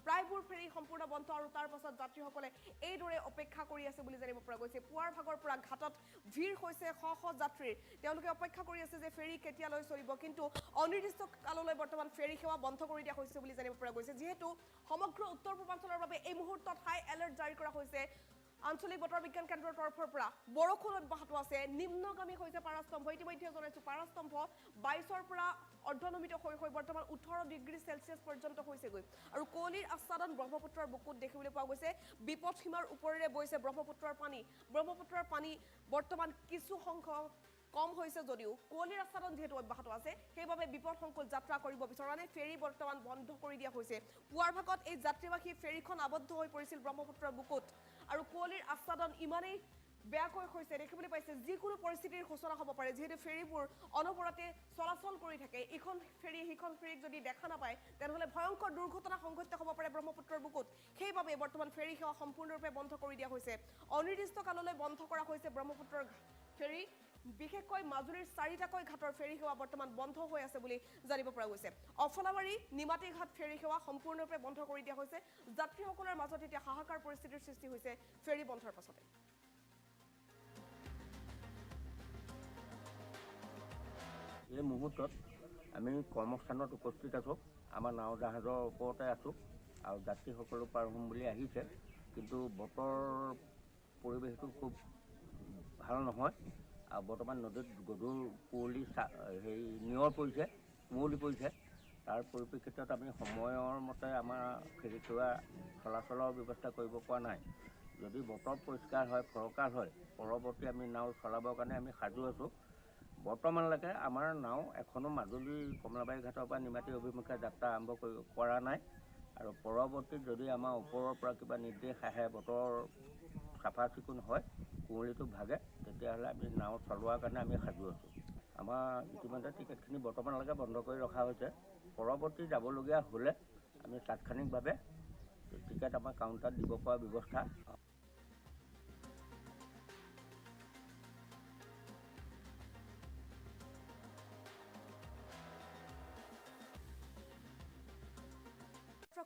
প্ৰায়বোৰ ফেৰী সম্পূৰ্ণ বন্ধ আৰু তাৰ পাছত যাত্ৰীসকলে এইদৰে অপেক্ষা কৰি আছে বুলি জানিব পৰা গৈছে পুৱাৰ ভাগৰ পৰা ঘাটত ভিৰ হৈছে শ শ যাত্ৰীৰ তেওঁলোকে অপেক্ষা কৰি আছে যে ফেৰী কেতিয়ালৈ চলিব কিন্তু অনিৰ্দিষ্ট কাললৈ বৰ্তমান ফেৰী সেৱা বন্ধ কৰি দিয়া হৈছে বুলি জানিব পৰা গৈছে যেহেতু সমগ্ৰ উত্তৰ পূৰ্বাঞ্চলৰ বাবে এই মুহূৰ্তত হাই এলাৰ্ট জাৰি কৰা হৈছে আঞ্চলিক বতৰ বিজ্ঞান কেন্দ্ৰৰ তৰফৰ পৰা বৰষুণ অব্যাহত আছে নিম্নগামী হৈছে পাৰাস্তম্ভ ইতিমধ্যে জনাইছো পাৰাস্তম্ভ 22ৰ পৰা অৰ্ধনমিত হৈ বৰ্তমান 18 ডিগ্ৰী চেলছিয়াছ পৰ্যন্ত হৈছেগৈ আৰু কুঁৱলীৰ আচ্ছাদন ব্ৰহ্মপুত্ৰৰ বুকুত দেখিবলৈ পোৱা গৈছে বিপদ সীমাৰ ওপৰেৰে বৈছে ব্ৰহ্মপুত্ৰৰ পানী বৰ্তমান কিছু সংখ্যক কম হৈছে যদিও কুঁৱলীৰ আচ্ছাদন যেহেতু অব্যাহত আছে সেইবাবে বিপদসংকুল যাত্ৰা কৰিব বিচৰা নাই ফেৰী বৰ্তমান বন্ধ কৰি দিয়া হৈছে পুৱাৰ ভাগত এই যাত্ৰীবাহী ফেৰীখন আবদ্ধ হৈ পৰিছিল ব্ৰহ্মপুত্ৰৰ বুকুত আৰু কুঁৱলীৰ আচ্ছাদন ইমানেই বেয়াকৈ হৈছে দেখিবলৈ পাইছে যিকোনো পৰিস্থিতিৰ সূচনা হ'ব পাৰে যেহেতু ফেৰীবোৰ অনবৰতে চলাচল কৰি থাকে ইখন ফেৰী সিখন ফেৰীক যদি দেখা নাপায় তেনেহ'লে ভয়ংকৰ দুৰ্ঘটনা সংঘটিত হ'ব পাৰে ব্ৰহ্মপুত্ৰৰ বুকুত সেইবাবে বৰ্তমান ফেৰী সেৱা সম্পূৰ্ণৰূপে বন্ধ কৰি দিয়া হৈছে অনিৰ্দিষ্ট কাললৈ বন্ধ কৰা হৈছে ব্ৰহ্মপুত্ৰৰ ফেৰী বিশেষকৈ মাজুলীৰ 4টাকৈ ঘাটৰ ফেৰী সেৱা বৰ্তমান বন্ধ হৈ আছে বুলি জানিব পৰা গৈছে অফলাবাৰী নিমাতীঘাট ফেৰী সেৱা সম্পূৰ্ণৰূপে বন্ধ কৰি দিয়া হৈছে যাত্ৰীসকলৰ মাজত এতিয়া হাহাকাৰ পৰিস্থিতিৰ সৃষ্টি হৈছে ফেৰী বন্ধৰ পাছতে এই মুহূৰ্তত আমি কৰ্মস্থানত উপস্থিত আছোঁ আমাৰ নাও জাহাজৰ ওপৰতে আছোঁ আৰু যাত্ৰীসকলো পাৰ হ'ম বুলি আহিছে কিন্তু বতৰ পৰিৱেশটো খুব ভাল নহয় আৰু বৰ্তমান নদীত গধুৰ কুঁৱলী নিয়ৰ পৰিছে কুঁৱলী পৰিছে তাৰ পৰিপ্ৰেক্ষিতত আমি সময়ৰ মতে আমাৰ ফেৰী সেৱা চলাচলৰ ব্যৱস্থা কৰিব পৰা নাই যদি বতৰ পৰিষ্কাৰ হয় ফৰকাল হয় পৰৱৰ্তী আমি নাও চলাবৰ কাৰণে আমি সাজু আছোঁ বৰ্তমানলৈকে আমাৰ নাও এখনো মাজুলী কমলাবাৰী ঘাটৰ পৰা নিমাতী অভিমুখে যাত্ৰা আৰম্ভ কৰা নাই আৰু পৰৱৰ্তী যদি আমাৰ ওপৰৰ পৰা কিবা নিৰ্দেশ আহে বতৰ চাফা চিকুণ হয় কুঁৱলীটো ভাগে তেতিয়াহ'লে আমি নাও চলোৱাৰ কাৰণে আমি সাজু আছোঁ আমাৰ ইতিমধ্যে টিকেটখিনি বৰ্তমানলৈকে বন্ধ কৰি ৰখা হৈছে পৰৱৰ্তী যাবলগীয়া হ'লে আমি তাৎক্ষণিকভাৱে টিকেট আমাৰ কাউণ্টাৰত দিব পৰা ব্যৱস্থা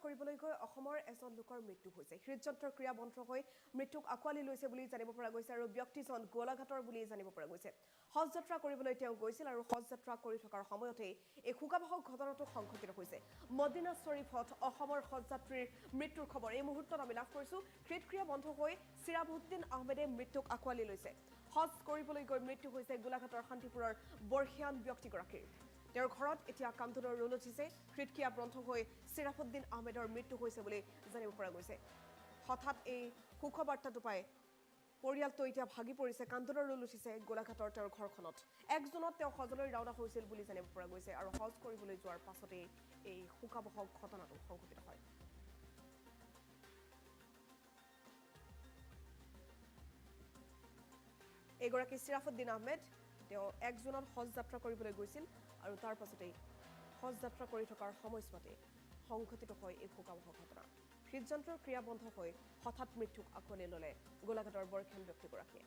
কৰিবলৈ গৈ অসমৰ এজন লোকৰ মৃত্যু হৈছে হৃদযন্ত্ৰৰ ক্ৰিয়া বন্ধ হৈ মৃত্যুক আঁকোৱালি লৈছে বুলি জানিব পৰা গৈছে আৰু ব্যক্তিজন গোলাঘাটৰ বুলি জানিব পৰা গৈছে হজ যাত্ৰা কৰিবলৈ তেওঁ গৈছিল আৰু হজ যাত্ৰা কৰি থকাৰ সময়তেই এই শোকাবহক ঘটনাটো সংঘটিত হৈছে মদিনা শ্বৰীফত অসমৰ হজ যাত্ৰীৰ মৃত্যুৰ খবৰ এই মুহূৰ্তত আমি লাভ কৰিছোঁ হৃদক্ৰিয়া বন্ধ হৈ চিৰাবুদ্দিন আহমেদে মৃত্যুক আঁকোৱালি লৈছে হজ কৰিবলৈ গৈ মৃত্যু হৈছে গোলাঘাটৰ শান্তিপুৰৰ বৰ্ষীয়ান ব্যক্তিগৰাকীৰ তেওঁৰ ঘৰত এতিয়া কান্দোনৰ ৰোল উঠিছে হৃদক্ৰিয়া বন্ধ হৈ চিৰাফুদ্দিন আহমেদৰ মৃত্যু হৈছে বুলি জানিব পৰা গৈছে হঠাৎ এই সুখবাৰ্তাটো পাই পৰিয়ালটো এতিয়া ভাগি পৰিছে কান্দোনৰ ৰোল উঠিছে গোলাঘাটৰ তেওঁৰ ঘৰখনত 1 জুনত তেওঁ হজলৈ ৰাওনা হৈছিল বুলি জানিব পৰা গৈছে আৰু হজ কৰিবলৈ যোৱাৰ পাছতে এই শোকাবহ ঘটনাটো সংঘটিত হয় এগৰাকী চিৰাফুদ্দিন আহমেদ তেওঁ 1 জুনত হজ যাত্ৰা কৰিবলৈ গৈছিল আৰু তাৰ পাছতে হজ যাত্ৰা কৰি থকাৰ সময়ছোৱাতে সংঘটিত হয় এই শোকাবহ ঘটনা হৃদযন্ত্ৰৰ ক্ৰিয়া বন্ধ হৈ হঠাৎ মৃত্যুক আঁকোৱালি ল'লে গোলাঘাটৰ বৰখ্যান ব্যক্তিগৰাকীয়ে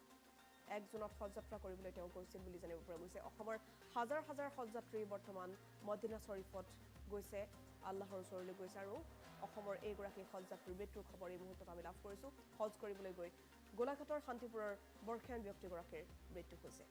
1 জুনত হজ যাত্ৰা কৰিবলৈ তেওঁ গৈছিল বুলি জানিব পৰা গৈছে অসমৰ হাজাৰ হাজাৰ হজযাত্ৰী বৰ্তমান মদিনা শৰীফত গৈছে আল্লাহৰ ওচৰলৈ গৈছে আৰু অসমৰ এইগৰাকী হজযাত্ৰীৰ মৃত্যুৰ খবৰ এই মুহূৰ্তত আমি লাভ কৰিছোঁ হজ কৰিবলৈ গৈ গোলাঘাটৰ শান্তিপুৰৰ বৰখ্যান ব্যক্তিগৰাকীৰ মৃত্যু হৈছে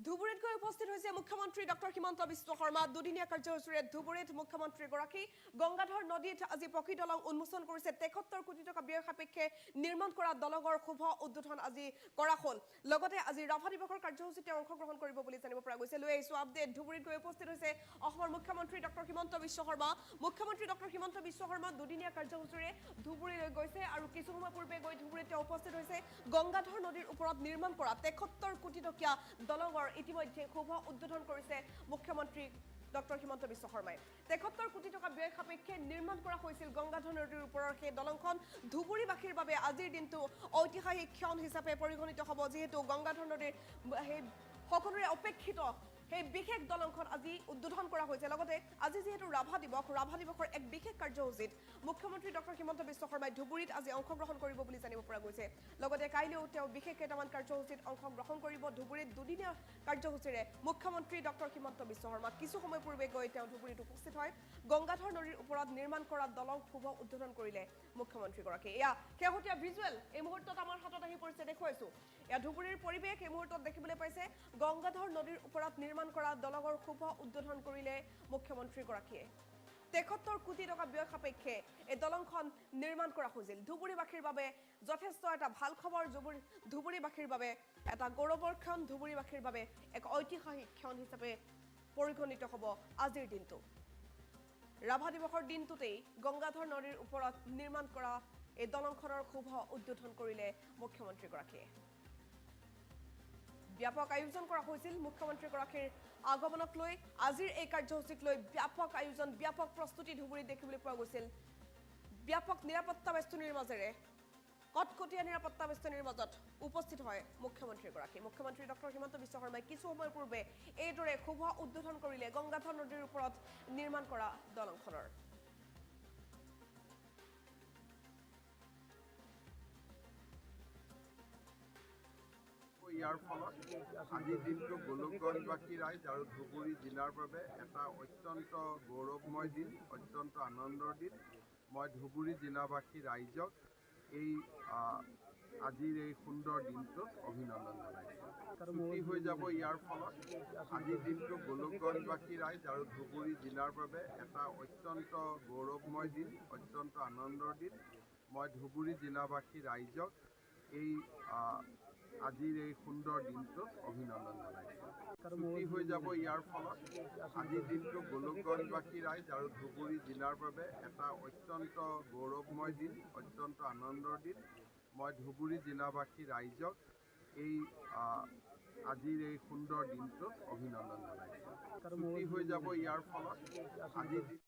ধুবুৰীত গৈ উপস্থিত হৈছে মুখ্যমন্ত্ৰী ডক্টৰ হিমন্ত বিশ্ব শৰ্মা দুদিনীয়া কাৰ্যসূচীৰে ধুবুৰীত মুখ্যমন্ত্ৰীগৰাকী গংগাধৰ নদীত আজি পকী দলং উন্মোচন কৰিছে 73 কোটি টকা ব্যয় সাপেক্ষে নিৰ্মাণ কৰা দলঙৰ শুভ উদ্বোধন আজি কৰা হ'ল লগতে আজি ৰাভা দিৱসৰ কাৰ্যসূচীতে অংশগ্ৰহণ কৰিব বুলি জানিব পৰা গৈছে লৈ আহিছো আপডেট ধুবুৰীত গৈ উপস্থিত হৈছে অসমৰ মুখ্যমন্ত্ৰী ডক্টৰ হিমন্ত বিশ্ব শৰ্মা মুখ্যমন্ত্ৰী ডক্টৰ হিমন্ত বিশ্ব শৰ্মা দুদিনীয়া কাৰ্যসূচীৰে ধুবুৰীলৈ গৈছে আৰু কিছু সময় পূৰ্বে গৈ ধুবুৰীত উপস্থিত হৈছে গংগাধৰ নদীৰ ওপৰত নিৰ্মাণ কৰা 73 কোটি টকীয়া দলঙৰ ইতিমধ্যে শুভ উদ্বোধন কৰিছে মুখ্যমন্ত্ৰী ডক্টৰ হিমন্ত বিশ্ব শৰ্মাই 73 কোটি টকা ব্যয় সাপেক্ষে নিৰ্মাণ কৰা হৈছিল গংগাধৰ নদীৰ ওপৰৰ সেই দলংখন ধুবুৰীবাসীৰ বাবে আজিৰ দিনটো ঐতিহাসিক ক্ষণ হিচাপে পৰিগণিত হ'ব যিহেতু গংগাধৰ নদীৰ সেই সকলোৰে অপেক্ষিত সেই বিশেষ দলংখন আজি উদ্বোধন কৰা হৈছে লগতে আজি যেহেতু ৰাভা দিৱসৰ এক বিশেষ কাৰ্যসূচীত মুখ্যমন্ত্ৰী ডক্টৰ হিমন্ত বিশ্ব শৰ্মাই ধুবুৰীত আজি অংশগ্ৰহণ কৰিব বুলি জানিব পৰা গৈছে লগতে কাইলৈও তেওঁ বিশেষ কেইটামান কাৰ্যসূচীত অংশগ্ৰহণ কৰিব ধুবুৰীত দুদিনীয়া কাৰ্যসূচীৰে মুখ্যমন্ত্ৰী ডক্টৰ হিমন্ত বিশ্ব শৰ্মা কিছু সময় পূৰ্বে গৈ তেওঁ ধুবুৰীত উপস্থিত হয় গংগাধৰ নদীৰ ওপৰত নিৰ্মাণ কৰা দলং শুভ উদ্বোধন কৰিলে মুখ্যমন্ত্ৰীগৰাকী এয়া শেহতীয়া ভিজুৱেল এই মুহূৰ্তত আমাৰ হাতত আহি পৰিছে দেখুৱাইছো এয়া ধুবুৰীৰ পৰিৱেশ এই মুহূৰ্তত দেখিবলৈ পাইছে গংগাধৰ নদীৰ ওপৰত নিৰ্মাণ কৰা দলঙৰ শুভ উদ্বোধন কৰিলে মুখ্যমন্ত্ৰীগৰাকীয়ে 73 কোটি টকা ব্যয় সাপেক্ষে এই দলংখন নিৰ্মাণ কৰা হৈছিল ধুবুৰীবাসীৰ বাবে যথেষ্ট এটা ভাল খবৰ ধুবুৰীবাসীৰ বাবে এটা গৌৰৱৰ ক্ষণ ধুবুৰীবাসীৰ বাবে এক ঐতিহাসিক ক্ষণ হিচাপে পৰিগণিত হ'ব আজিৰ দিনটো ৰাভা দিৱসৰ দিনটোতেই গংগাধৰ নদীৰ ওপৰত নিৰ্মাণ কৰা এই দলংখনৰ শুভ উদ্বোধন কৰিলে মুখ্যমন্ত্ৰীগৰাকীয়ে ব্যাপক আয়োজন কৰা হৈছিল মুখ্যমন্ত্ৰীগৰাকীৰ আগমনক লৈ আজিৰ এই কাৰ্যসূচীক লৈ ব্যাপক আয়োজন ব্যাপক প্ৰস্তুতি ধুবুৰীত দেখিবলৈ পোৱা গৈছিল ব্যাপক নিৰাপত্তা বেষ্টনীৰ মাজেৰে কটকটীয়া নিৰাপত্তা বেষ্টনীৰ মাজত উপস্থিত হয় মুখ্যমন্ত্ৰী ডক্টৰ হিমন্ত বিশ্ব শৰ্মাই কিছু সময় পূৰ্বে এইদৰে শুভ উদ্বোধন কৰিলে গংগাধৰ নদীৰ ওপৰত নিৰ্মাণ কৰা দলংখনৰ ইয়াৰ ফলত আজিৰ দিনটো গোলকগঞ্জবাসী ৰাইজ আৰু ধুবুৰী জিলাৰ বাবে এটা অত্যন্ত গৌৰৱময় দিন, অত্যন্ত আনন্দৰ দিন। মই ধুবুৰী জিলাবাসী ৰাইজক এই আজিৰ এই সুন্দৰ দিনটোত অভিনন্দন জনাইছোঁ। ছুটি হৈ যাব ইয়াৰ ফলত আজিৰ দিনটো গোলকগঞ্জবাসী ৰাইজ আৰু ধুবুৰী জিলাৰ বাবে এটা অত্যন্ত গৌৰৱময় দিন, অত্যন্ত আনন্দৰ দিন। মই ধুবুৰী জিলাবাসী ৰাইজক এই আজিৰ এই সুন্দৰ দিনটোত অভিনন্দন জনাইছোঁ। ছুটি হৈ যাব ইয়াৰ ফলত আজিৰ দিনটো গোলকগঞ্জবাসী ৰাইজ আৰু ধুবুৰী জিলাৰ বাবে এটা অত্যন্ত গৌৰৱময় দিন, অত্যন্ত আনন্দৰ দিন। মই ধুবুৰী জিলাবাসী ৰাইজক এই আজিৰ এই সুন্দৰ দিনটোত অভিনন্দন জনাইছোঁ। ছুটি হৈ যাব ইয়াৰ ফলত আজিৰ দিন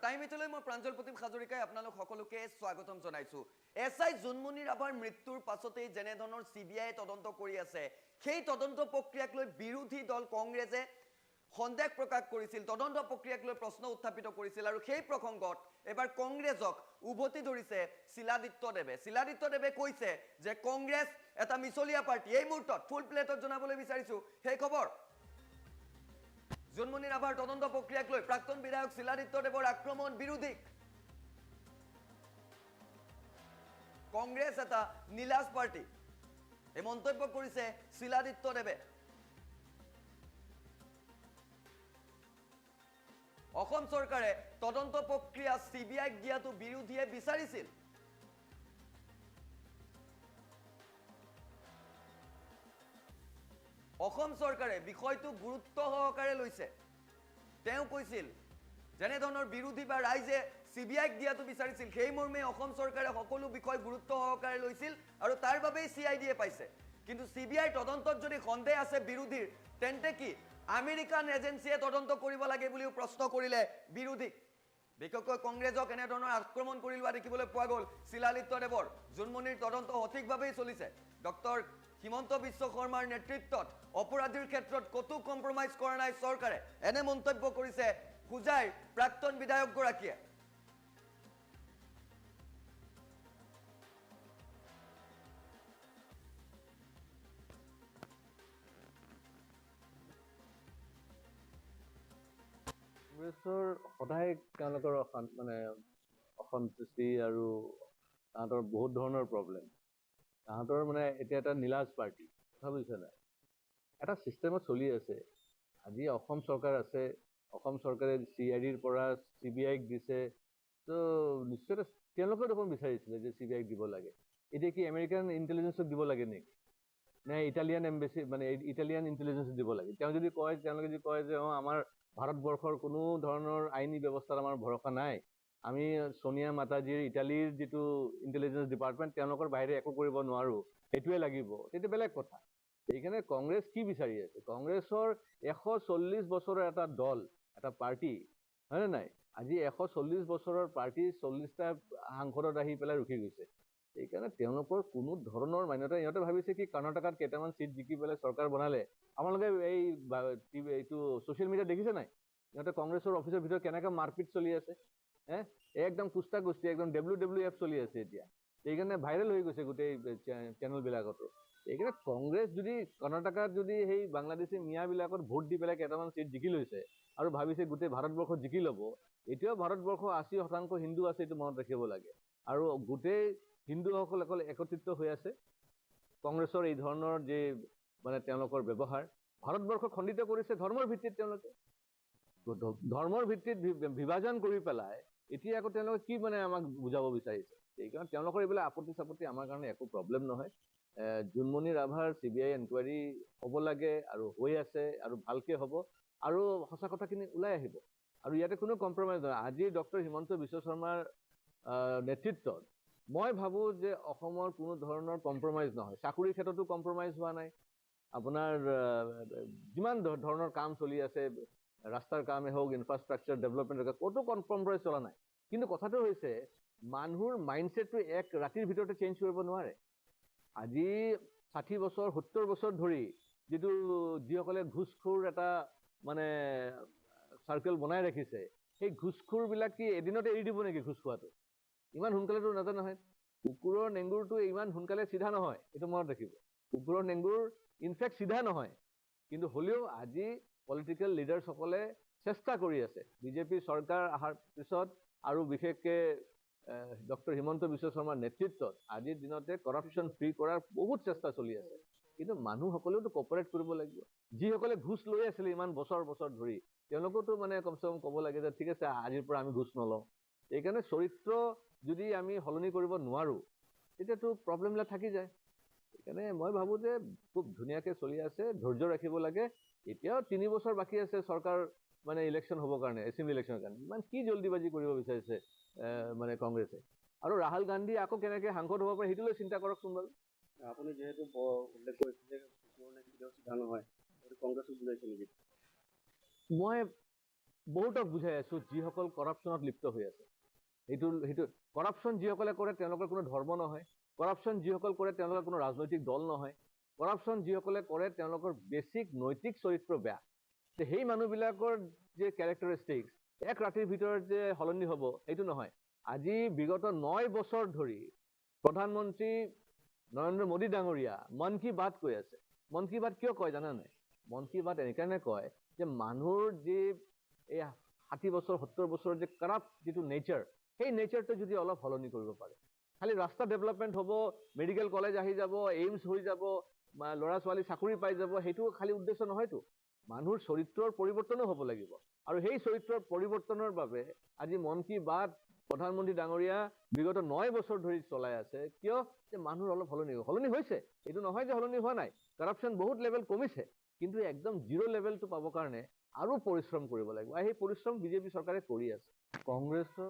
টাইম এইটলৈ মই প্ৰাঞ্জল প্ৰতিম হাজৰিকাই আপোনালোক সকলোকে স্বাগতম জনাইছোঁ। এছআই জোনমণি ৰাভাৰ মৃত্যুৰ পাছতেই যেনেধৰণৰ CBI তদন্ত কৰি আছে, সেই তদন্ত প্ৰক্ৰিয়াক লৈ বিৰোধী দল কংগ্ৰেছে সন্দেহ প্ৰকাশ কৰিছিল, তদন্ত প্ৰক্ৰিয়াক লৈ প্ৰশ্ন উত্থাপিত কৰিছিল। আৰু সেই প্ৰসংগত এবাৰ কংগ্ৰেছক উভতি ধৰিছে শিলাদিত্যদেৱে। শিলাদিত্যদেৱে কৈছে যে কংগ্ৰেছ এটা মিছলীয়া পাৰ্টি। এই মুহূৰ্তত ফুল প্লেটত জনাবলৈ বিচাৰিছোঁ সেই খবৰ। জোনমণি ৰাভাৰ তদন্ত প্ৰক্ৰিয়াক লৈ প্ৰাক্তন বিধায়ক শিলাদিত্যদেৱৰ আক্ৰমণ বিৰোধী। কংগ্ৰেছ এটা নীলাজ পাৰ্টি, এই মন্তব্য কৰিছে শিলাদিত্যদেৱে। অসম চৰকাৰে তদন্ত প্ৰক্ৰিয়া CBIক দিয়াটো বিৰোধীয়ে বিচাৰিছিল। অসম চৰকাৰে বিষয়টো গুৰুত্ব সহকাৰে লৈছে। তেওঁ কৈছিল যেনেধৰণৰ বিৰোধী বা ৰাইজে CBIক দিয়াটো বিচাৰিছিল, সেই মৰ্মে অসম চৰকাৰে সকলো বিষয় গুৰুত্ব সহকাৰে লৈছিল আৰু তাৰ বাবেই CIDয়ে পাইছে। কিন্তু CBIৰ তদন্তত যদি সন্দেহ আছে বিৰোধীৰ, তেন্তে কি আমেৰিকান এজেন্সিয়ে তদন্ত কৰিব লাগে বুলিও প্ৰশ্ন কৰিলে বিৰোধী। বিশেষকৈ কংগ্ৰেছক এনেধৰণৰ আক্ৰমণ কৰি লোৱা দেখিবলৈ পোৱা গ'ল শিলাদিত্যদেৱৰ। জোনমণিৰ তদন্ত সঠিকভাৱেই চলিছে। ডক্টৰ হিমন্ত বিশ্ব শৰ্মাৰ নেতৃত্বত অপৰাধীৰ ক্ষেত্ৰত কতো কম্প্ৰমাইজ কৰা নাই চৰকাৰে, এনে মন্তব্য কৰিছে হোজাইৰ প্ৰাক্তন বিধায়কগৰাকীয়ে। কংগ্ৰেছৰ সদায় তেওঁলোকৰ মানে অসন্তুষ্টি আৰু তাহাঁতৰ বহুত ধৰণৰ প্ৰব্লেম। তাহাঁতৰ মানে এতিয়া এটা নীলাজ পাৰ্টি, কথা বুজিছে নাই? এটা ছিষ্টেমত চলি আছে। আজি অসম চৰকাৰ আছে, অসম চৰকাৰে CIDৰ পৰা CBIক দিছে, তো নিশ্চয় তেওঁলোকে দেখোন বিচাৰিছিলে যে CBIক দিব লাগে। এতিয়া কি আমেৰিকান ইণ্টেলিজেন্সক দিব লাগে নেকি? নে ইটালিয়ান এম্বেচি মানে ইটালিয়ান ইণ্টেলিজেঞ্চ দিব লাগে। তেওঁলোকে যদি কয় যে আমাৰ ভাৰতবৰ্ষৰ কোনো ধৰণৰ আইনী ব্যৱস্থাত আমাৰ ভৰসা নাই, আমি সোনিয়া মাতাজীৰ ইটালীৰ যিটো ইণ্টেলিজেঞ্চ ডিপাৰ্টমেণ্ট তেওঁলোকৰ বাহিৰে একো কৰিব নোৱাৰোঁ, সেইটোৱে লাগিব, সেইটো বেলেগ কথা। সেইকাৰণে কংগ্ৰেছ কি বিচাৰি আছে? কংগ্ৰেছৰ 140 বছৰৰ এটা দল, এটা পাৰ্টি, হয়নে নাই? আজি 140 বছৰৰ পাৰ্টি 40টা সাংসদত আহি পেলাই ৰখি গৈছে। সেইকাৰণে তেওঁলোকৰ কোনো ধৰণৰ মান্যতা, ইহঁতে ভাবিছে কি কৰ্ণাটকাত কেইটামান চিট জিকি পেলাই চৰকাৰ বনালে। আপোনালোকে এইটো ছ'চিয়েল মিডিয়াত দেখিছে নাই? ইহঁতে কংগ্ৰেছৰ অফিচৰ ভিতৰত কেনেকৈ মাৰপিট চলি আছে, একদম কুস্তা কুস্তি, একদম WWF চলি আছে এতিয়া। সেইকাৰণে ভাইৰেল হৈ গৈছে গোটেই চেনেলবিলাকতো। সেইকাৰণে কংগ্ৰেছ যদি কৰ্ণাটকাত যদি সেই বাংলাদেশী মিয়াবিলাকত ভোট দি পেলাই কেইটামান চিট জিকি লৈছে আৰু ভাবিছে গোটেই ভাৰতবৰ্ষ জিকি ল'ব, এতিয়াও ভাৰতবৰ্ষ 80% হিন্দু আছে, এইটো মনত ৰাখিব লাগে। আৰু গোটেই হিন্দুসকল অকল একত্ৰিত হৈ আছে। কংগ্ৰেছৰ এই ধৰণৰ যে মানে তেওঁলোকৰ ব্যৱহাৰ ভাৰতবৰ্ষ খণ্ডিত কৰিছে ধৰ্মৰ ভিত্তিত। তেওঁলোকে ধৰ্মৰ ভিত্তিত বিভাজন কৰি পেলাই এতিয়া আকৌ তেওঁলোকে কি মানে আমাক বুজাব বিচাৰিছে। সেইকাৰণে তেওঁলোকৰ এইবিলাক আপত্তি চাপত্তি আমাৰ কাৰণে একো প্ৰব্লেম নহয়। জোনমণি ৰাভাৰ CBI এনকুৱাৰী হ'ব লাগে আৰু হৈ আছে আৰু ভালকৈ হ'ব আৰু সঁচা কথাখিনি ওলাই আহিব আৰু ইয়াতে কোনো কম্প্ৰমাইজ নহয়। আজি ডক্টৰ হিমন্ত বিশ্ব শৰ্মাৰ নেতৃত্বত মই ভাবোঁ যে অসমৰ কোনো ধৰণৰ কম্প্ৰমাইজ নহয়। চাকৰিৰ ক্ষেত্ৰতো কম্প্ৰমাইজ হোৱা নাই। আপোনাৰ যিমান ধৰণৰ কাম চলি আছে, ৰাস্তাৰ কামেই হওক, ইনফ্ৰাষ্ট্ৰাকচাৰ ডেভেলপমেণ্ট হওক, ক'তো কম্প্ৰমাইজ চলা নাই। কিন্তু কথাটো হৈছে মানুহৰ মাইণ্ডছেটটো এক ৰাতিৰ ভিতৰতে চেঞ্জ কৰিব নোৱাৰে। আজি 60 বছৰ 70 বছৰ ধৰি যিসকলে ঘুচখোৰ এটা মানে চাৰ্কেল বনাই ৰাখিছে, সেই ঘুচখোৰবিলাক কি এদিনতে এৰি দিব নেকি ঘুচ খোৱাটো? ইমান সোনকালেতো নাজানে নহয়। কুকুৰৰ নেংগুৰটো ইমান সোনকালে চিধা নহয়, এইটো মনত ৰাখিব। কুকুৰৰ নেংগুৰ ইনফেক্ট চিধা নহয়, কিন্তু হ'লেও আজি পলিটিকেল লিডাৰ্ছসকলে চেষ্টা কৰি আছে। বিজেপি চৰকাৰ অহাৰ পিছত আৰু বিশেষকৈ ডক্টৰ হিমন্ত বিশ্ব শৰ্মাৰ নেতৃত্বত আজিৰ দিনতে কৰাপশ্যন ফ্ৰী কৰাৰ বহুত চেষ্টা চলি আছে। কিন্তু মানুহসকলেওতো কপাৰেট কৰিব লাগিব। যিসকলে ঘুচ লৈ আছিলে ইমান বছৰ বছৰ ধৰি, তেওঁলোকেতো মানে কমচে কম ক'ব লাগে যে ঠিক আছে, আজিৰ পৰা আমি ঘুচ নলওঁ। সেইকাৰণে চৰিত্ৰ যদি আমি সলনি কৰিব নোৱাৰোঁ, তেতিয়াতো প্ৰব্লেমবিলাক থাকি যায়। সেইকাৰণে মই ভাবোঁ যে খুব ধুনীয়াকৈ চলি আছে, ধৈৰ্য ৰাখিব লাগে। এতিয়াও 3 বছৰ বাকী আছে চৰকাৰ মানে ইলেকশ্যন হ'বৰ কাৰণে, এছেম্বলি ইলেকশ্যনৰ কাৰণে। ইমান কি জল্দিবাজি কৰিব বিচাৰিছে মানে কংগ্ৰেছে? আৰু ৰাহুল গান্ধী আকৌ কেনেকৈ সাংসদ হ'ব পাৰে সেইটোলৈ চিন্তা কৰকচোন বাৰু। আপুনি যিহেতু উল্লেখ কৰিছে যে কিছুমানে কেতিয়াও চিধা নহয়, কংগ্ৰেছক বুজাইছে নেকি? মই বহুতক বুজাই আছোঁ যিসকল কৰাপশ্যনত লিপ্ত হৈ আছে। সেইটো কৰাপশ্যন যিসকলে কৰে তেওঁলোকৰ কোনো ধৰ্ম নহয়। কৰাপশ্যন যিসকল কৰে তেওঁলোকৰ কোনো ৰাজনৈতিক দল নহয়। কৰাপশ্যন যিসকলে কৰে তেওঁলোকৰ বেছিক নৈতিক চৰিত্ৰ বেয়া। সেই মানুহবিলাকৰ যে কেৰেক্টাৰিষ্টিক্স এক ৰাতিৰ ভিতৰত যে সলনি হ'ব এইটো নহয়। আজি বিগত 9 বছৰ ধৰি প্ৰধানমন্ত্ৰী নৰেন্দ্ৰ মোদী ডাঙৰীয়া মন কী বাত কৈ আছে। মন কী বাত কিয় কয় জানা নাই? মন কী বাত এনেকাৰণে কয় যে মানুহৰ যি এই 60 বছৰ 70 বছৰৰ যে কৰাপ্ট যিটো নেচাৰ, সেই নেচাৰটো যদি অলপ সলনি কৰিব পাৰে। খালি ৰাস্তা ডেভেলপমেণ্ট হ'ব, মেডিকেল কলেজ আহি যাব, এইমছ হৈ যাব, ল'ৰা ছোৱালী চাকৰি পাই যাব, সেইটো খালি উদ্দেশ্য নহয়তো। মানুহৰ চৰিত্ৰৰ পৰিৱৰ্তনো হ'ব লাগিব। আৰু সেই চৰিত্ৰৰ পৰিৱৰ্তনৰ বাবে আজি মন কী বাত প্ৰধানমন্ত্ৰী ডাঙৰীয়া বিগত 9 বছৰ ধৰি চলাই আছে। কিয়? যে মানুহৰ অলপ সলনি হৈছে। এইটো নহয় যে সলনি হোৱা নাই। কৰাপশ্যন বহুত লেভেল কমিছে, কিন্তু একদম 0 লেভেলটো পাবৰ কাৰণে আৰু পৰিশ্ৰম কৰিব লাগিব। আৰু সেই পৰিশ্ৰম বিজেপি চৰকাৰে কৰি আছে। কংগ্ৰেছৰ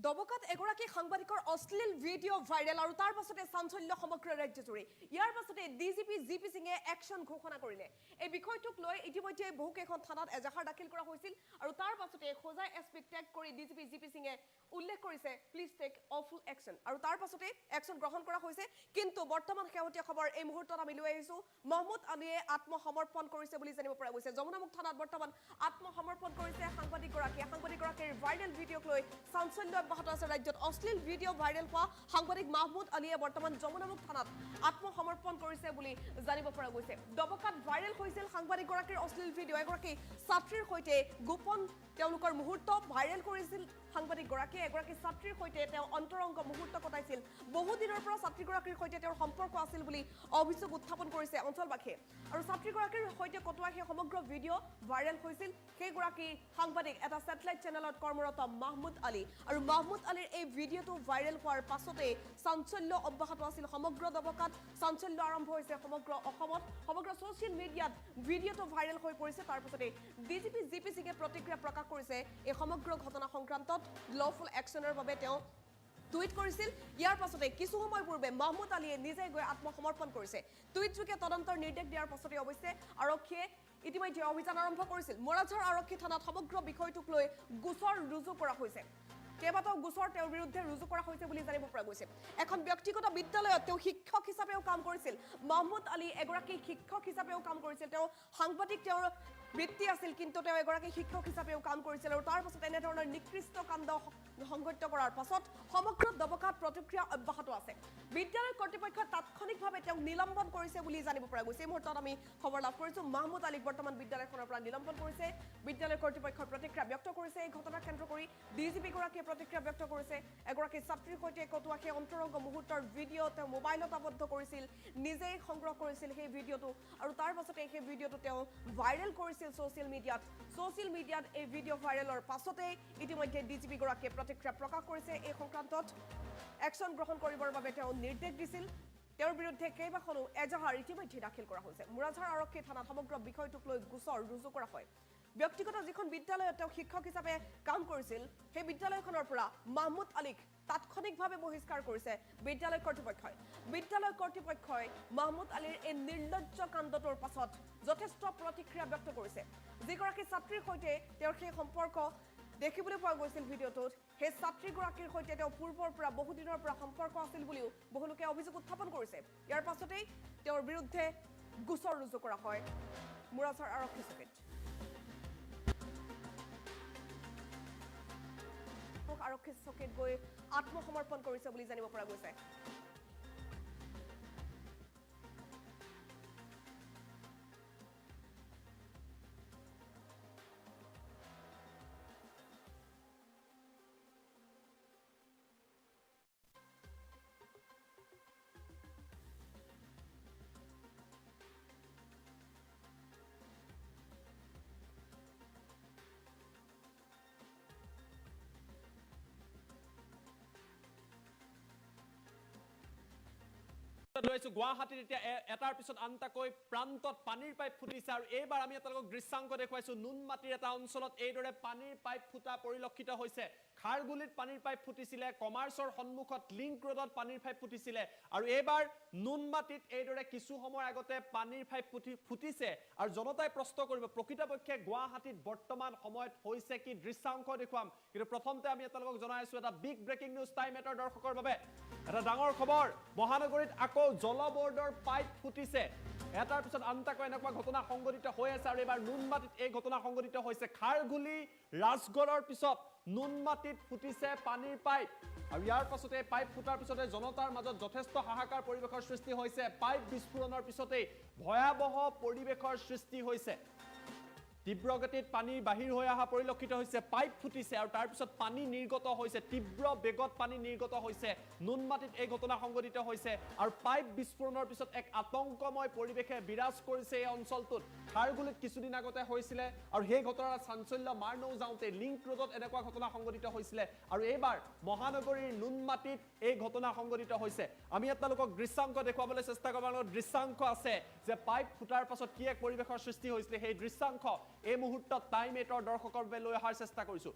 দবকাত এগৰাকী সাংবাদিকৰ অশ্লীল ভিডিঅ' ভাইৰেল আৰু তাৰ পাছতে চাঞ্চল্য সমগ্ৰ ৰাজ্যজুৰি ইয়াৰ পাছতে ডিজিপি জিপি সিঙে একশ্যন ঘোষণা কৰিলে এই বিষয়টোক লৈ ইতিমধ্যে বহুকেইখন থানাত এজাহাৰ দাখিল কৰা হৈছিল আৰু তাৰ পাছতে খোজাই এছপিক টেগ কৰি ডিজিপি জিপি সিঙে উল্লেখ কৰিছে প্লিজ টেক অফুল একশ্যন আৰু তাৰ পাছতে একশ্যন গ্ৰহণ কৰা হৈছে কিন্তু বৰ্তমান শেহতীয়া খবৰ এই মুহূৰ্তত আমি লৈ আহিছো মহম্মদ আলীয়ে আত্মসমৰ্পণ কৰিছে বুলি জানিব পৰা গৈছে যমুনামুখ থানাত বৰ্তমান আত্মসমৰ্পণ কৰিছে সাংবাদিকগৰাকীৰ ভাইৰেল ভিডিঅ'ক লৈ চাঞ্চল্য অব্যাহত আছে ৰাজ্যত অশ্লীল ভিডিঅ' ভাইৰেল হোৱা সাংবাদিক মাহমুদ আলীয়ে বৰ্তমান যমুনামুখ থানাত আত্মসমৰ্পণ কৰিছে বুলি জানিব পৰা গৈছে দবকাত ভাইৰেল হৈছিল সাংবাদিকগৰাকীৰ অশ্লীল ভিডিঅ' এগৰাকী ছাত্ৰীৰ সৈতে গোপন তেওঁলোকৰ মুহূৰ্ত ভাইৰেল কৰিছিল সাংবাদিকগৰাকীয়ে এগৰাকী ছাত্ৰীৰ সৈতে তেওঁ অন্তৰংগ মুহূৰ্ত কটাইছিল বহুদিনৰ পৰা ছাত্ৰীগৰাকীৰ সৈতে তেওঁৰ সম্পৰ্ক আছিল বুলি অভিযোগ উত্থাপন কৰিছে অঞ্চলবাসীয়ে আৰু ছাত্ৰীগৰাকীৰ সৈতে কটোৱা সেই সমগ্ৰ ভিডিঅ' ভাইৰেল হৈছিল সেইগৰাকী সাংবাদিক এটা ছেটেলাইট চেনেলত কৰ্মৰত মাহমুদ আলী আৰু মাহমুদ আলীৰ এই ভিডিঅ'টো ভাইৰেল হোৱাৰ পাছতে চাঞ্চল্য অব্যাহত আছিল সমগ্ৰ দবকাত চাঞ্চল্য আৰম্ভ হৈছে সমগ্ৰ অসমত সমগ্ৰ ছ'চিয়েল মিডিয়াত ভিডিঅ'টো ভাইৰেল হৈ পৰিছে তাৰ পাছতে ডিজিপি জিপি সিঙে প্ৰতিক্ৰিয়া প্ৰকাশ কৰিছে এই সমগ্ৰ ঘটনা সংক্ৰান্তত লফুল একশ্যনৰ বাবে তেওঁ টুইট কৰিছিল ইয়াৰ পাছতে কিছু সময় পূৰ্বে মাহমুদ আলীয়ে নিজে গৈ আত্মসমৰ্পণ কৰিছে টুইটযোগে তদন্তৰ নিৰ্দেশ দিয়াৰ পাছতে অৱশ্যে আৰক্ষীয়ে ইতিমধ্যে অভিযান আৰম্ভ কৰিছিল মোৰাঝাৰ আৰক্ষী থানাত সমগ্ৰ বিষয়টোক লৈ গোচৰ ৰুজু কৰা হৈছে কেইবাটাও গোচৰ তেওঁৰ বিৰুদ্ধে ৰুজু কৰা হৈছে বুলি জানিব পৰা গৈছে এখন ব্যক্তিগত বিদ্যালয়ত তেওঁ শিক্ষক হিচাপেও কাম কৰিছিল মাহমুদ আলী এগৰাকী শিক্ষক হিচাপেও কাম কৰিছিল তেওঁ সাংবাদিক তেওঁৰ বৃত্তি আছিল কিন্তু তেওঁ এগৰাকী শিক্ষক হিচাপেও কাম কৰিছিল আৰু তাৰ পাছত এনেধৰণৰ নিকৃষ্ট কাণ্ড সংঘটিত কৰাৰ পাছত সমগ্ৰ দবকাত প্ৰতিক্ৰিয়া অব্যাহত আছে বিদ্যালয় কৰ্তৃপক্ষই তাৎক্ষণিকভাৱে তেওঁক নিলম্বন কৰিছে বুলি জানিব পৰা গৈছে এই মুহূৰ্তত আমি খবৰ লাভ কৰিছোঁ মাহমুদ আলীক বৰ্তমান বিদ্যালয়খনৰ পৰা নিলম্বন কৰিছে বিদ্যালয় কৰ্তৃপক্ষই প্ৰতিক্ৰিয়া ব্যক্ত কৰিছে এই ঘটনাক কেন্দ্ৰ কৰি ডিজিপি গৰাকীয়ে প্ৰতিক্ৰিয়া ব্যক্ত কৰিছে এগৰাকী ছাত্ৰীৰ সৈতে কটোৱা সেই অন্তৰংগ মুহূৰ্তৰ ভিডিঅ' তেওঁ মোবাইলত আবদ্ধ কৰিছিল নিজেই সংগ্ৰহ কৰিছিল সেই ভিডিঅ'টো আৰু তাৰ পাছতে সেই ভিডিঅ'টো তেওঁ ভাইৰেল কৰিছিল ছ'চিয়েল মিডিয়াত এই ভিডিঅ' ভাইৰেলৰ পাছতে ইতিমধ্যে ডিজিপি গৰাকীয়ে প্ৰতিক্ৰিয়া প্ৰকাশ কৰিছে এই সংক্ৰান্তত একশ্যন গ্ৰহণ কৰিবৰ বাবে তেওঁ নিৰ্দেশ দিছিল তেওঁৰ বিৰুদ্ধে কেইবাখনো এজাহাৰ ইতিমধ্যে দাখিল কৰা হৈছে মোৰাঝাৰ আৰক্ষী থানাত সমগ্ৰ বিষয়টোক লৈ গোচৰ ৰুজু কৰা হয় ব্যক্তিগত যিখন বিদ্যালয়ত তেওঁ শিক্ষক হিচাপে কাম কৰিছিল সেই বিদ্যালয়খনৰ পৰা মাহমুদ আলীক তাৎক্ষণিকভাৱে বহিষ্কাৰ কৰিছে বিদ্যালয় কৰ্তৃপক্ষই মাহমুদ আলীৰ এই নিৰ্লজ্জ কাণ্ডটোৰ পাছত যথেষ্ট প্ৰতিক্ৰিয়া ব্যক্ত কৰিছে যিগৰাকী ছাত্ৰীৰ সৈতে তেওঁৰ সেই সম্পৰ্ক দেখিবলৈ পোৱা গৈছিল ভিডিঅ'টোত সেই ছাত্ৰীগৰাকীৰ সৈতে তেওঁ পূৰ্বৰ পৰা বহুদিনৰ পৰা সম্পৰ্ক আছিল বুলিও বহুলোকে অভিযোগ উত্থাপন কৰিছে ইয়াৰ পাছতেই তেওঁৰ বিৰুদ্ধে গোচৰ ৰুজু কৰা হয় মোৰাঝাৰ আৰক্ষী চকীত আৰক্ষী চকীত গৈ আত্মসমৰ্পণ কৰিছে বুলি জানিব পৰা গৈছে লৈছো গুৱাহাটীত এতিয়া এটাৰ পিছত আনটাকৈ প্ৰান্তত পানীৰ পাইপ ফুটিছে আৰু এইবাৰ আমি আপোনালোকক দৃশ্যাংক দেখুৱাইছো নুনমাটিৰ এটা অঞ্চলত এইদৰে পানীৰ পাইপ ফুটা পৰিলক্ষিত হৈছে খাৰগুলিত পানীৰ পাইপ ফুটিছিলে কমাৰ্চৰ সন্মুখত লিংক ৰোডত পানীৰ পাইপ ফুটিছিলে আৰু এইবাৰ নুনমাটিত এইদৰে কিছু সময় আগতে পানীৰ পাইপ ফুটিছে আৰু জনতাই প্ৰশ্ন কৰিব প্ৰকৃতপক্ষে গুৱাহাটীত বৰ্তমান সময়ত হৈছে কি দৃশ্যাংক দেখুৱাম কিন্তু প্ৰথমতে আমি আপোনালোকক জনাইছো এটা বিগ ব্ৰেকিং নিউজ টাইম 8 দৰ্শকৰ বাবে এটা ডাঙৰ খবৰ মহানগৰীত আকৌ জল বোৰ্ডৰ পাইপ ফুটিছে এটাৰ পিছত আনটাকৈ এনেকুৱা ঘটনা সংঘটিত হৈ আছে আৰু এবাৰ নুনমাটিত এই ঘটনা সংঘটিত হৈছে খাৰগুলি ৰাজগড়ৰ পিছত নুনমাটিত ফুটিছে পানীৰ পাইপ আৰু ইয়াৰ পাছতে পাইপ ফুটাৰ পিছতে জনতাৰ মাজত যথেষ্ট হাহাকাৰ পৰিৱেশৰ সৃষ্টি হৈছে পাইপ বিস্ফোৰণৰ পিছতে ভয়াবহ পৰিৱেশৰ সৃষ্টি হৈছে তীব্ৰ গতিত পানী বাহিৰ হৈ অহা পৰিলক্ষিত হৈছে পাইপ ফুটিছে আৰু তাৰ পিছত পানী নিৰ্গত হৈছে তীব্ৰ বেগত পানী নিৰ্গত হৈছে নুনমাটিত এই ঘটনা সংঘটিত হৈছে আৰু পাইপ বিস্ফোৰণৰ পিছত এক আতংকময় পৰিৱেশে বিৰাজ কৰিছে এই অঞ্চলটোত খাৰগুলিত কিছুদিন আগতে হৈছিলে আৰু সেই ঘটনাৰ চাঞ্চল্য মাৰ নৌ যাওঁতে লিংক ৰোডত এনেকুৱা ঘটনা সংঘটিত হৈছিলে আৰু এইবাৰ মহানগৰীৰ নুনমাটিত এই ঘটনা সংঘটিত হৈছে আমি আপোনালোকক দৃশ্যাংক দেখুৱাবলৈ চেষ্টা কৰিম দৃশ্যাংক আছে যে পাইপ ফুটাৰ পাছত কি এক পৰিৱেশৰ সৃষ্টি হৈছিলে সেই দৃশ্যাংক এই মুহূৰ্তত টাইম 8 দৰ্শকৰ বাবে লৈ অহাৰ চেষ্টা কৰিছো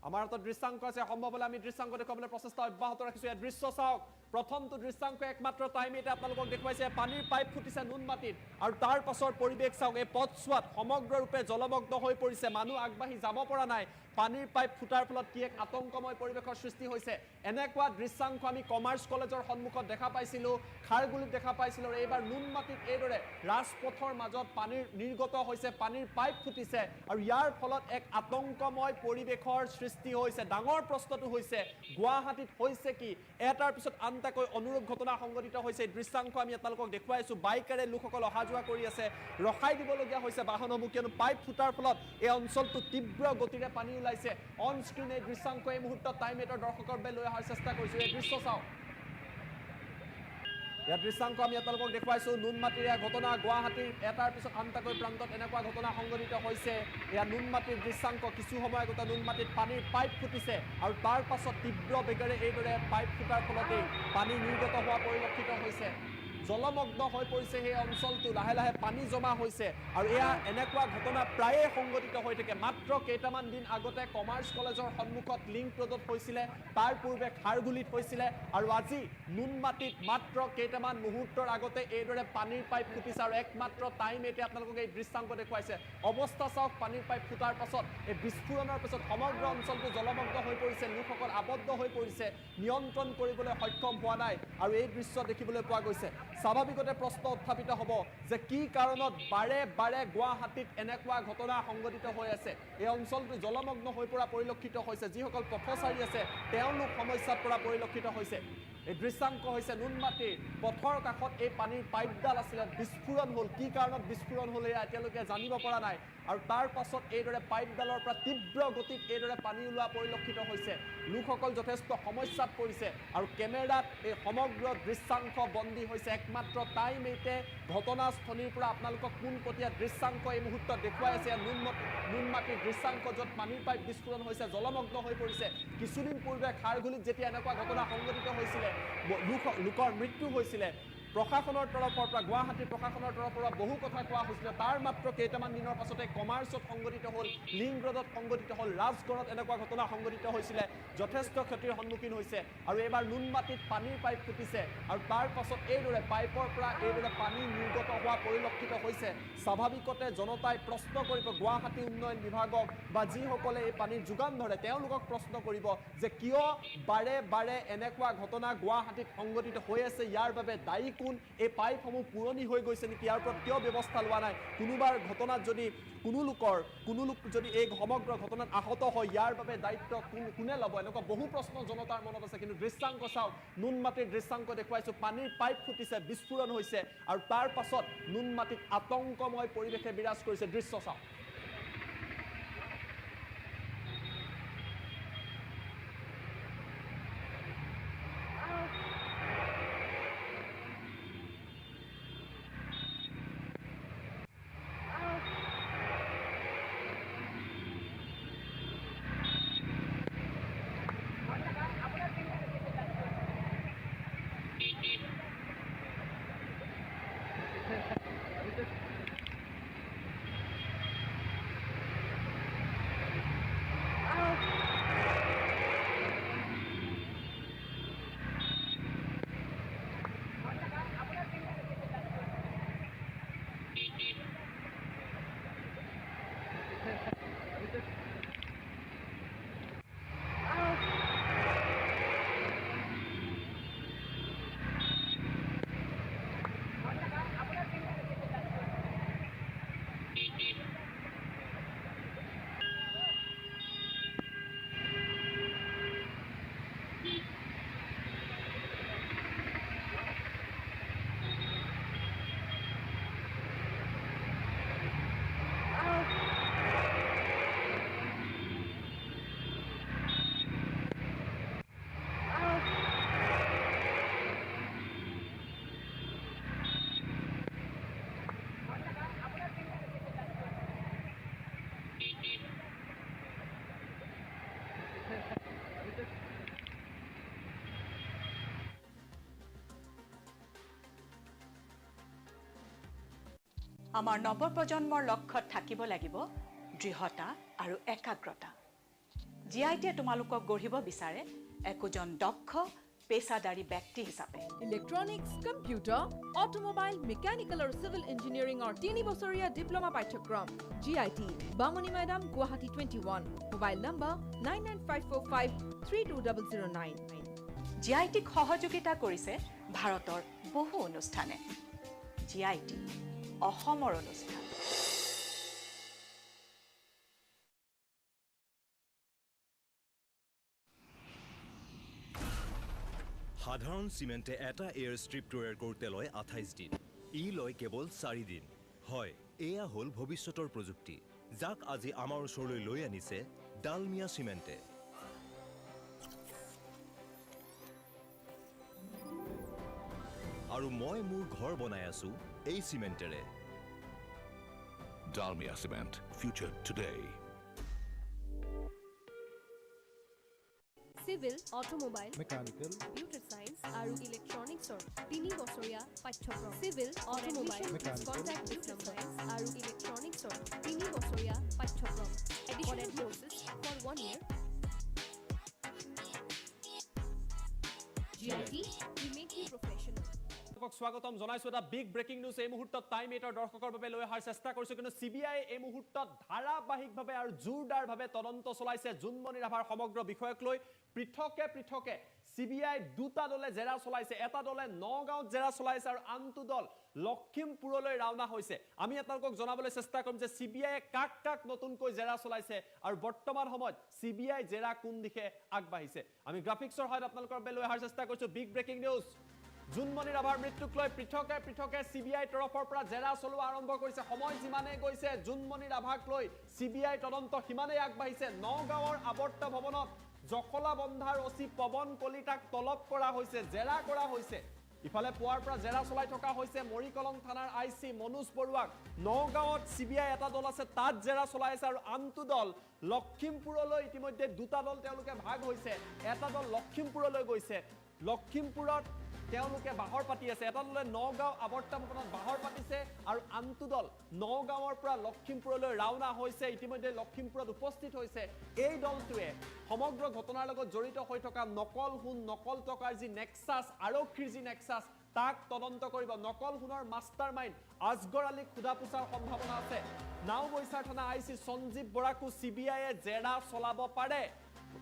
আমাৰ হাতত দৃশ্যাংক আছে সম্ভৱ হলে আমি দৃশ্যাংক দেখুৱাবলৈ প্ৰচেষ্টা অব্যাহত ৰাখিছো এই দৃশ্য চাওক প্ৰথমটো দৃশ্যাংক একমাত্ৰ টাইম এটা আপোনালোকক দেখুৱাইছে পানীৰ পাইপ ফুটিছে নুন মাটিত আৰু তাৰ পাছৰ পৰিৱেশ চাওক এই পথছোৱাত সমগ্ৰৰূপে জলমগ্ন হৈ পৰিছে মানুহ আগবাঢ়ি যাব পৰা নাই পানীৰ পাইপ ফুটাৰ ফলত কি এক আতংকময় পৰিৱেশৰ সৃষ্টি হৈছে এনেকুৱা দৃশ্যাংক আমি কমাৰ্চ কলেজৰ সন্মুখত দেখা পাইছিলো খাৰগুলিত দেখা পাইছিলো আৰু এইবাৰ নুন মাটিত এইদৰে ৰাজপথৰ মাজত পানীৰ নিৰ্গত হৈছে পানীৰ পাইপ ফুটিছে আৰু ইয়াৰ ফলত এক আতংকময় পৰিৱেশৰ সৃষ্টি হৈছে ডাঙৰ প্ৰশ্নটো হৈছে গুৱাহাটীত হৈছে কি এটাৰ পিছত আনটাকৈ অনুৰূপ ঘটনা সংঘটিত হৈছে দৃশ্যাংক আমি আপোনালোকক দেখুৱাইছো বাইকেৰে লোকসকল অহা যোৱা কৰি আছে ৰখাই দিবলগীয়া হৈছে বাহনসমূহ কিয়নো পাইপ ফুটাৰ ফলত এই অঞ্চলটো তীব্ৰ গতিৰে পানী ওলাইছে অন স্ক্ৰীন এই দৃশ্যাংক এই মুহূৰ্তত টাইম 8 ৰ দৰ্শকৰ বাবে লৈ অহাৰ চেষ্টা কৰিছো এই দৃশ্য চাওক ইয়াৰ দৃশ্যাংক আমি আপোনালোকক দেখুৱাইছো নুনমাটিৰ ঘটনা গুৱাহাটীৰ এটাৰ পিছত আনটাকৈ প্ৰান্তত এনেকুৱা ঘটনা সংঘটিত হৈছে এয়া নুনমাটিৰ দৃশ্যাংক কিছু সময় আগতে নুনমাটিত পানীৰ পাইপ ফুটিছে আৰু তাৰ পাছত তীব্ৰ বেগেৰে এইদৰে পাইপ ফুটাৰ ফলতেই পানী নিৰ্গত হোৱা পৰিলক্ষিত হৈছে জলমগ্ন হৈ পৰিছে সেই অঞ্চলটো লাহে লাহে পানী জমা হৈছে আৰু এয়া এনেকুৱা ঘটনা প্ৰায়ে সংঘটিত হৈ থাকে মাত্ৰ কেইটামান দিন আগতে কমাৰ্চ কলেজৰ সন্মুখত লিংক ৰোডত হৈছিলে তাৰ পূৰ্বে খাৰগুলিত হৈছিলে আৰু আজি নুনমাটিত মাত্ৰ কেইটামান মুহূৰ্তৰ আগতে এইদৰে পানীৰ পাইপ ফুটিছে আৰু একমাত্ৰ টাইম এতিয়া আপোনালোকক এই দৃশ্যাংক দেখুৱাইছে অৱস্থা চাওক পানীৰ পাইপ ফুটাৰ পাছত এই বিস্ফোৰণৰ পাছত সমগ্ৰ অঞ্চলটো জলমগ্ন হৈ পৰিছে লোকসকল আবদ্ধ হৈ পৰিছে নিয়ন্ত্ৰণ কৰিবলৈ সক্ষম হোৱা নাই আৰু এই দৃশ্য দেখিবলৈ পোৱা গৈছে স্বাভাৱিকতে প্ৰশ্ন উত্থাপিত হ'ব যে কি কাৰণত বাৰে বাৰে গুৱাহাটীত এনেকুৱা ঘটনা সংঘটিত হৈ আছে এই অঞ্চলটো জলমগ্ন হৈ পৰা পৰিলক্ষিত হৈছে যিসকল পথচাৰী আছে তেওঁলোক সমস্যাত পৰা পৰিলক্ষিত হৈছে এই দৃশ্যাংক হৈছে নুনমাটিৰ পথৰ কাষত এই পানীৰ পাইপডাল আছিলে বিস্ফোৰণ হ'ল কি কাৰণত বিস্ফোৰণ হ'ল এয়া এতিয়ালৈকে জানিব পৰা নাই আৰু তাৰ পাছত এইদৰে পাইপডালৰ পৰা তীব্ৰ গতিত এইদৰে পানী ওলোৱা পৰিলক্ষিত হৈছে লোকসকল যথেষ্ট সমস্যাত পৰিছে আৰু কেমেৰাত এই সমগ্ৰ দৃশ্যাংক বন্দী হৈছে একমাত্ৰ টাইম 8 ঘটনাস্থলীৰ পৰা আপোনালোকক পোনপটীয়া দৃশ্যাংক এই মুহূৰ্তত দেখুৱাই আছে নুনমাটিৰ দৃশ্যাংক য'ত পানীৰ পাইপ বিস্ফোৰণ হৈছে জলমগ্ন হৈ পৰিছে কিছুদিন পূৰ্বে খাৰগুলিত যেতিয়া এনেকুৱা ঘটনা সংঘটিত হৈছিলে লোকৰ মৃত্যু হৈছিলে প্ৰশাসনৰ তৰফৰ পৰা গুৱাহাটী প্ৰশাসনৰ তৰফৰ পৰা বহু কথা কোৱা হৈছিল তাৰ মাত্ৰ কেইটামান দিনৰ পাছতে কমাৰ্চত সংঘটিত হ'ল লিংক ৰোডত সংঘটিত হ'ল ৰাজগড়ত এনেকুৱা ঘটনা সংঘটিত হৈছিলে যথেষ্ট ক্ষতিৰ সন্মুখীন হৈছে আৰু এইবাৰ নুনমাটিত পানীৰ পাইপ ফুটিছে আৰু তাৰ পাছত এইদৰে পাইপৰ পৰা এইদৰে পানী নিৰ্গত হোৱা পৰিলক্ষিত হৈছে স্বাভাৱিকতে জনতাই প্ৰশ্ন কৰিব গুৱাহাটী উন্নয়ন বিভাগক বা যিসকলে এই পানীৰ যোগান ধৰে তেওঁলোকক প্ৰশ্ন কৰিব যে কিয় বাৰে বাৰে এনেকুৱা ঘটনা গুৱাহাটীত সংঘটিত হৈ আছে ইয়াৰ বাবে দায়ী কোন এই পাইপসমূহ পুৰণি হৈ গৈছে নেকি ইয়াৰ ওপৰত কিয় ব্যৱস্থা লোৱা নাই কোনোবাৰ ঘটনাত যদি কোনো লোক যদি এই সমগ্ৰ ঘটনাত আহত হয় ইয়াৰ বাবে দায়িত্ব কোনে ল'ব এনেকুৱা বহু প্ৰশ্ন জনতাৰ মনত আছে কিন্তু দৃশ্যাংক চাওক নুনমাটিৰ দৃশ্যাংক দেখুৱাইছো পানীৰ পাইপ ফুটিছে বিস্ফোৰণ হৈছে আৰু তাৰ পাছত নুনমাটিত আতংকময় পৰিৱেশে বিৰাজ কৰিছে দৃশ্য চাওক আমাৰ নৱপ্ৰজন্মৰ লক্ষ্যত থাকিব লাগিব দৃঢ়তা আৰু একাগ্ৰতা GITয়ে তোমালোকক গঢ়িব বিচাৰে একোজন দক্ষ পেছাদাৰী ব্যক্তি হিচাপে ইলেক্ট্ৰনিক্স কম্পিউটাৰ অটোমোবাইল মেকানিকেল আৰু সিভিল ইঞ্জিনিয়াৰিং 3 বছৰীয়া ডিপ্লোমা পাঠ্যক্ৰম GIT বামুনি মৈদাম গুৱাহাটী 21 মোবাইল নম্বৰ 9954532009 GITক সহযোগিতা কৰিছে ভাৰতৰ বহু অনুষ্ঠানে GIT অসমৰ অনুষ্ঠান সাধাৰণ চিমেণ্টে এটা এয়াৰ ষ্ট্ৰিপ তৈয়াৰ কৰোঁতে লয় 28 দিন ই লয় কেৱল 4 দিন হয় এয়া হ'ল ভৱিষ্যতৰ প্ৰযুক্তি যাক আজি আমাৰ ওচৰলৈ লৈ আনিছে ডালমিয়া চিমেণ্টে আৰু মই মোৰ ঘৰ বনাই আছো এই চিমেণ্টেৰে Dalmia Cement. Future today. Civil, Automobile, Mechanical, Computer Science আৰু Electronics 3 বছৰীয়া পাঠ্যক্ৰম Civil, Automobile, Contact System Science আৰু Electronics 3 বছৰীয়া পাঠ্যক্ৰম Additional courses for 1 year GIT, we make you professional. স্বাগতম জনাইছো এটা বিগ ব্ৰেকিং নিউজ এই মুহূৰ্তত টাইম 8 দৰ্শকৰ বাবে লৈ অহাৰ চেষ্টা কৰিছো কিন্তু CBI এই মুহূৰ্তত ধাৰাবাহিকভাৱে আৰু জোৰদাৰভাৱে তদন্ত চলাইছে জুনমণি ৰাভাৰ সমগ্ৰ বিষয়ক লৈ পৃথকে CBI দুটা দলে জেৰা চলাইছে এটা দলে নগাঁৱত জেৰা চলাইছে আৰু আনটো দল লখিমপুৰলৈ ৰাওনা হৈছে আমি আপোনালোকক জনাবলৈ চেষ্টা কৰিম যে CBI কাক নতুনকৈ জেৰা চলাইছে আৰু বৰ্তমান সময়ত CBI জেৰা কোন দিশে আগবাঢ়িছে আমি গ্ৰাফিক্সৰ সহায়ত আপোনালোকৰ বাবে লৈ অহাৰ চেষ্টা কৰিছো বিগ ব্ৰেকিং নিউজ জুনমণি ৰাভাৰ মৃত্যুক লৈ পৃথকে CBI তৰফৰ পৰা জেৰা চলোৱা আৰম্ভ কৰিছে সময় যিমানে গৈছে জুনমণি ৰাভাক লৈ CBI তদন্ত সিমানেই আগবাঢ়িছে নগাঁৱৰ আৱৰ্ত ভৱনত জখলা বন্ধাৰ OC পৱন কলিতাক তলব কৰা হৈছে জেৰা কৰা হৈছে ইফালে পুৱাৰ পৰা জেৰা চলাই থকা হৈছে মৰিকলং থানাৰ IC মনোজ বৰুৱাক নগাঁৱত CBI এটা দল আছে তাত জেৰা চলাই আছে আৰু আনটো দল লখিমপুৰলৈ ইতিমধ্যে দুটা দল তেওঁলোকে ভাগ হৈছে এটা দল লখিমপুৰলৈ গৈছে লখিমপুৰত তেওঁলোকে বাহৰ পাতি আছে এটা দলে নগাঁও আৱৰ্ত ভৱনত বাহৰ পাতিছে আৰু আনটো দল নগাঁৱৰ পৰা লখিমপুৰলৈ ৰাওনা হৈছে ইতিমধ্যে লখিমপুৰত উপস্থিত হৈছে এই দলটোৱে সমগ্ৰ ঘটনাৰ লগত জড়িত হৈ থকা নকল সোণ নকল টকাৰ যি নেক্সাছ আৰক্ষীৰ যি নেক্সাছ তাক তদন্ত কৰিব নকল সোণৰ মাষ্টাৰমাইণ্ড আজগৰ আলীক খুদা পোছাৰ সম্ভাৱনা আছে নাওবৈচাৰ থানা IC সঞ্জীৱ বৰাকো CBIয়ে জেৰা চলাব পাৰে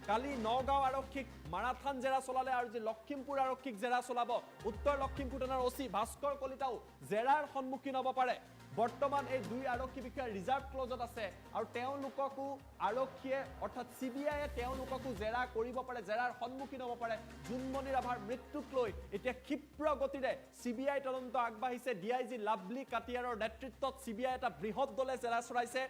কালি নগাঁও আৰক্ষীক মাৰাথান জেৰা চলালে আৰু যে লখিমপুৰ আৰক্ষীক জেৰা চলাব উত্তৰ লখিমপুৰ থানাৰ OC ভাস্কৰ কলিতাও জেৰাৰ সন্মুখীন হ'ব পাৰে বৰ্তমান এই দুই আৰক্ষী বিষয়া ৰিজাৰ্ভ ক্লজত আছে আৰু তেওঁলোককো আৰক্ষীয়ে অৰ্থাৎ CBIয়ে তেওঁলোককো জেৰা কৰিব পাৰে জেৰাৰ সন্মুখীন হ'ব পাৰে জুনমণি ৰাভাৰ মৃত্যুক লৈ এতিয়া ক্ষিপ্ৰ গতিৰে CBI তদন্ত আগবাঢ়িছে DIG লাভলি কাটিয়াৰৰ নেতৃত্বত CBI এটা বৃহৎ দলে জেৰা চলাইছে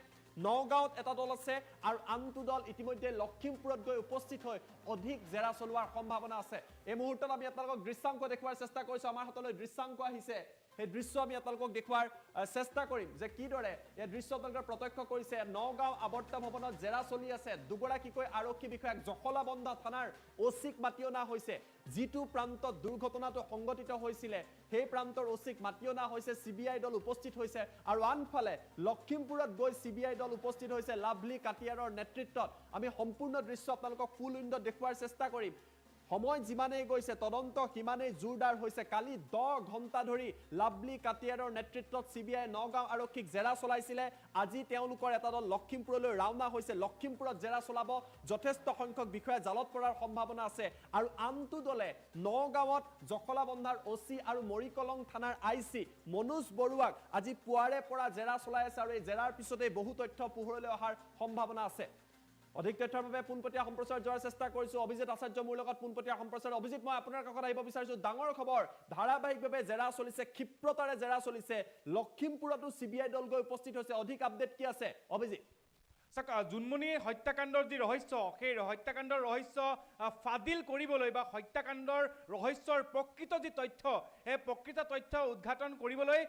নগাঁৱত এটা দল আছে আৰু আনটো দল ইতিমধ্যে লখিমপুৰত গৈ উপস্থিত হৈ অধিক জেৰা চলোৱাৰ সম্ভাৱনা আছে এই মুহূৰ্তত আমি আপোনালোকক দৃশ্যাংক দেখুৱাৰ চেষ্টা কৰিছো আমাৰ হাতলৈ দৃশ্যাংক আহিছে এই দৃশ্য আমি আপোনালোকক দেখুৱাৰ চেষ্টা কৰিম যে কিদৰে এই দৃশ্য আপোনালোকে প্ৰত্যক্ষ কৰিছে নগাঁও আৱৰ্ত ভৱনত জেৰা চলি আছে দুগৰাকীকৈ আৰক্ষী বিষয়াক জখলা বন্ধা থানাৰ OCক মাতি অনা হৈছে যিটো প্ৰান্তত দুৰ্ঘটনাটো সংঘটিত হৈছিলে সেই প্ৰান্তৰ OCক মাতি অনা হৈছে CBI দল উপস্থিত হৈছে আৰু আনফালে লখিমপুৰত গৈ CBI দল উপস্থিত হৈছে লাভলি কাটিয়াৰৰ নেতৃত্বত আমি সম্পূৰ্ণ দৃশ্য আপোনালোকক ফুল উইণ্ডত দেখুৱাৰ চেষ্টা কৰিম সময় যিমানেই গৈছে তদন্ত সিমানেই জোৰদাৰ হৈছে কালি 10 ঘণ্টা ধৰি লাভলি কাটিয়াৰৰ নেতৃত্বত CBI নগাঁও আৰক্ষীক জেৰা চলাইছিলে আজি তেওঁলোকৰ এটা দল লখিমপুৰলৈ ৰাওনা হৈছে লখিমপুৰত জেৰা চলাব যথেষ্ট সংখ্যক বিষয়া জালত পৰাৰ সম্ভাৱনা আছে আৰু আনটো দলে নগাঁৱত জখলা বন্ধাৰ OC আৰু মৰিকলং থানাৰ IC মনোজ বৰুৱাক আজি পুৱাৰে পৰা জেৰা চলাই আছে আৰু এই জেৰাৰ পিছতে বহু তথ্য পোহৰলৈ অহাৰ সম্ভাৱনা আছে অধিক তথ্যৰ বাবে পোনপটীয়া সম্প্ৰচাৰ যোৱাৰ চেষ্টা কৰিছো অভিজিত আচাৰ্য মোৰ লগত পোনপটীয়া সম্প্ৰচাৰ অভিজিত মই আপোনাৰ কাষত আহিব বিচাৰিছো ডাঙৰ খবৰ ধাৰাবাহিকভাৱে জেৰা চলিছে ক্ষিপ্ৰতাৰে জেৰা চলিছে লখিমপুৰতো CBI দল গৈ উপস্থিত হৈছে অধিক আপডেট কি আছে অভিজিত জুনমণি হত্যাকাণ্ডৰ যি ৰহস্য সেই হত্যাকাণ্ডৰ ৰহস্য ফাদিল কৰিবলৈ বা হত্যাকাণ্ডৰ ৰহস্যৰ প্ৰকৃত যি তথ্য সেই প্ৰকৃত তথ্য উদ্ঘাটন কৰিবলৈ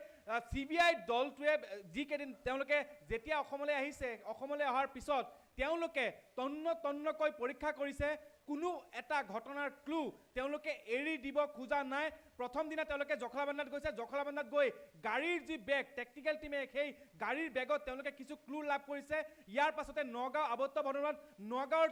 CBI দলটোৱে যিকেইদিন তেওঁলোকে যেতিয়া অসমলৈ আহিছে অসমলৈ অহাৰ পিছত তেওঁলোকে তন্নকৈ পৰীক্ষা কৰিছে কোনো এটা ঘটনাৰ ক্লু তেওঁলোকে এৰি দিব খোজা নাই প্ৰথম দিনা তেওঁলোকে জখলাবান্ধাত গৈছে জখলাবান্ধাত গৈ গাড়ীৰ যি বেগ টেকনিক্যাল টিমে সেই গাড়ীৰ বেগত তেওঁলোকে কিছু ক্লু লাভ কৰিছে ইয়াৰ পাছতে নগাঁও আবদ্ধ ভৱনত নগাঁৱৰ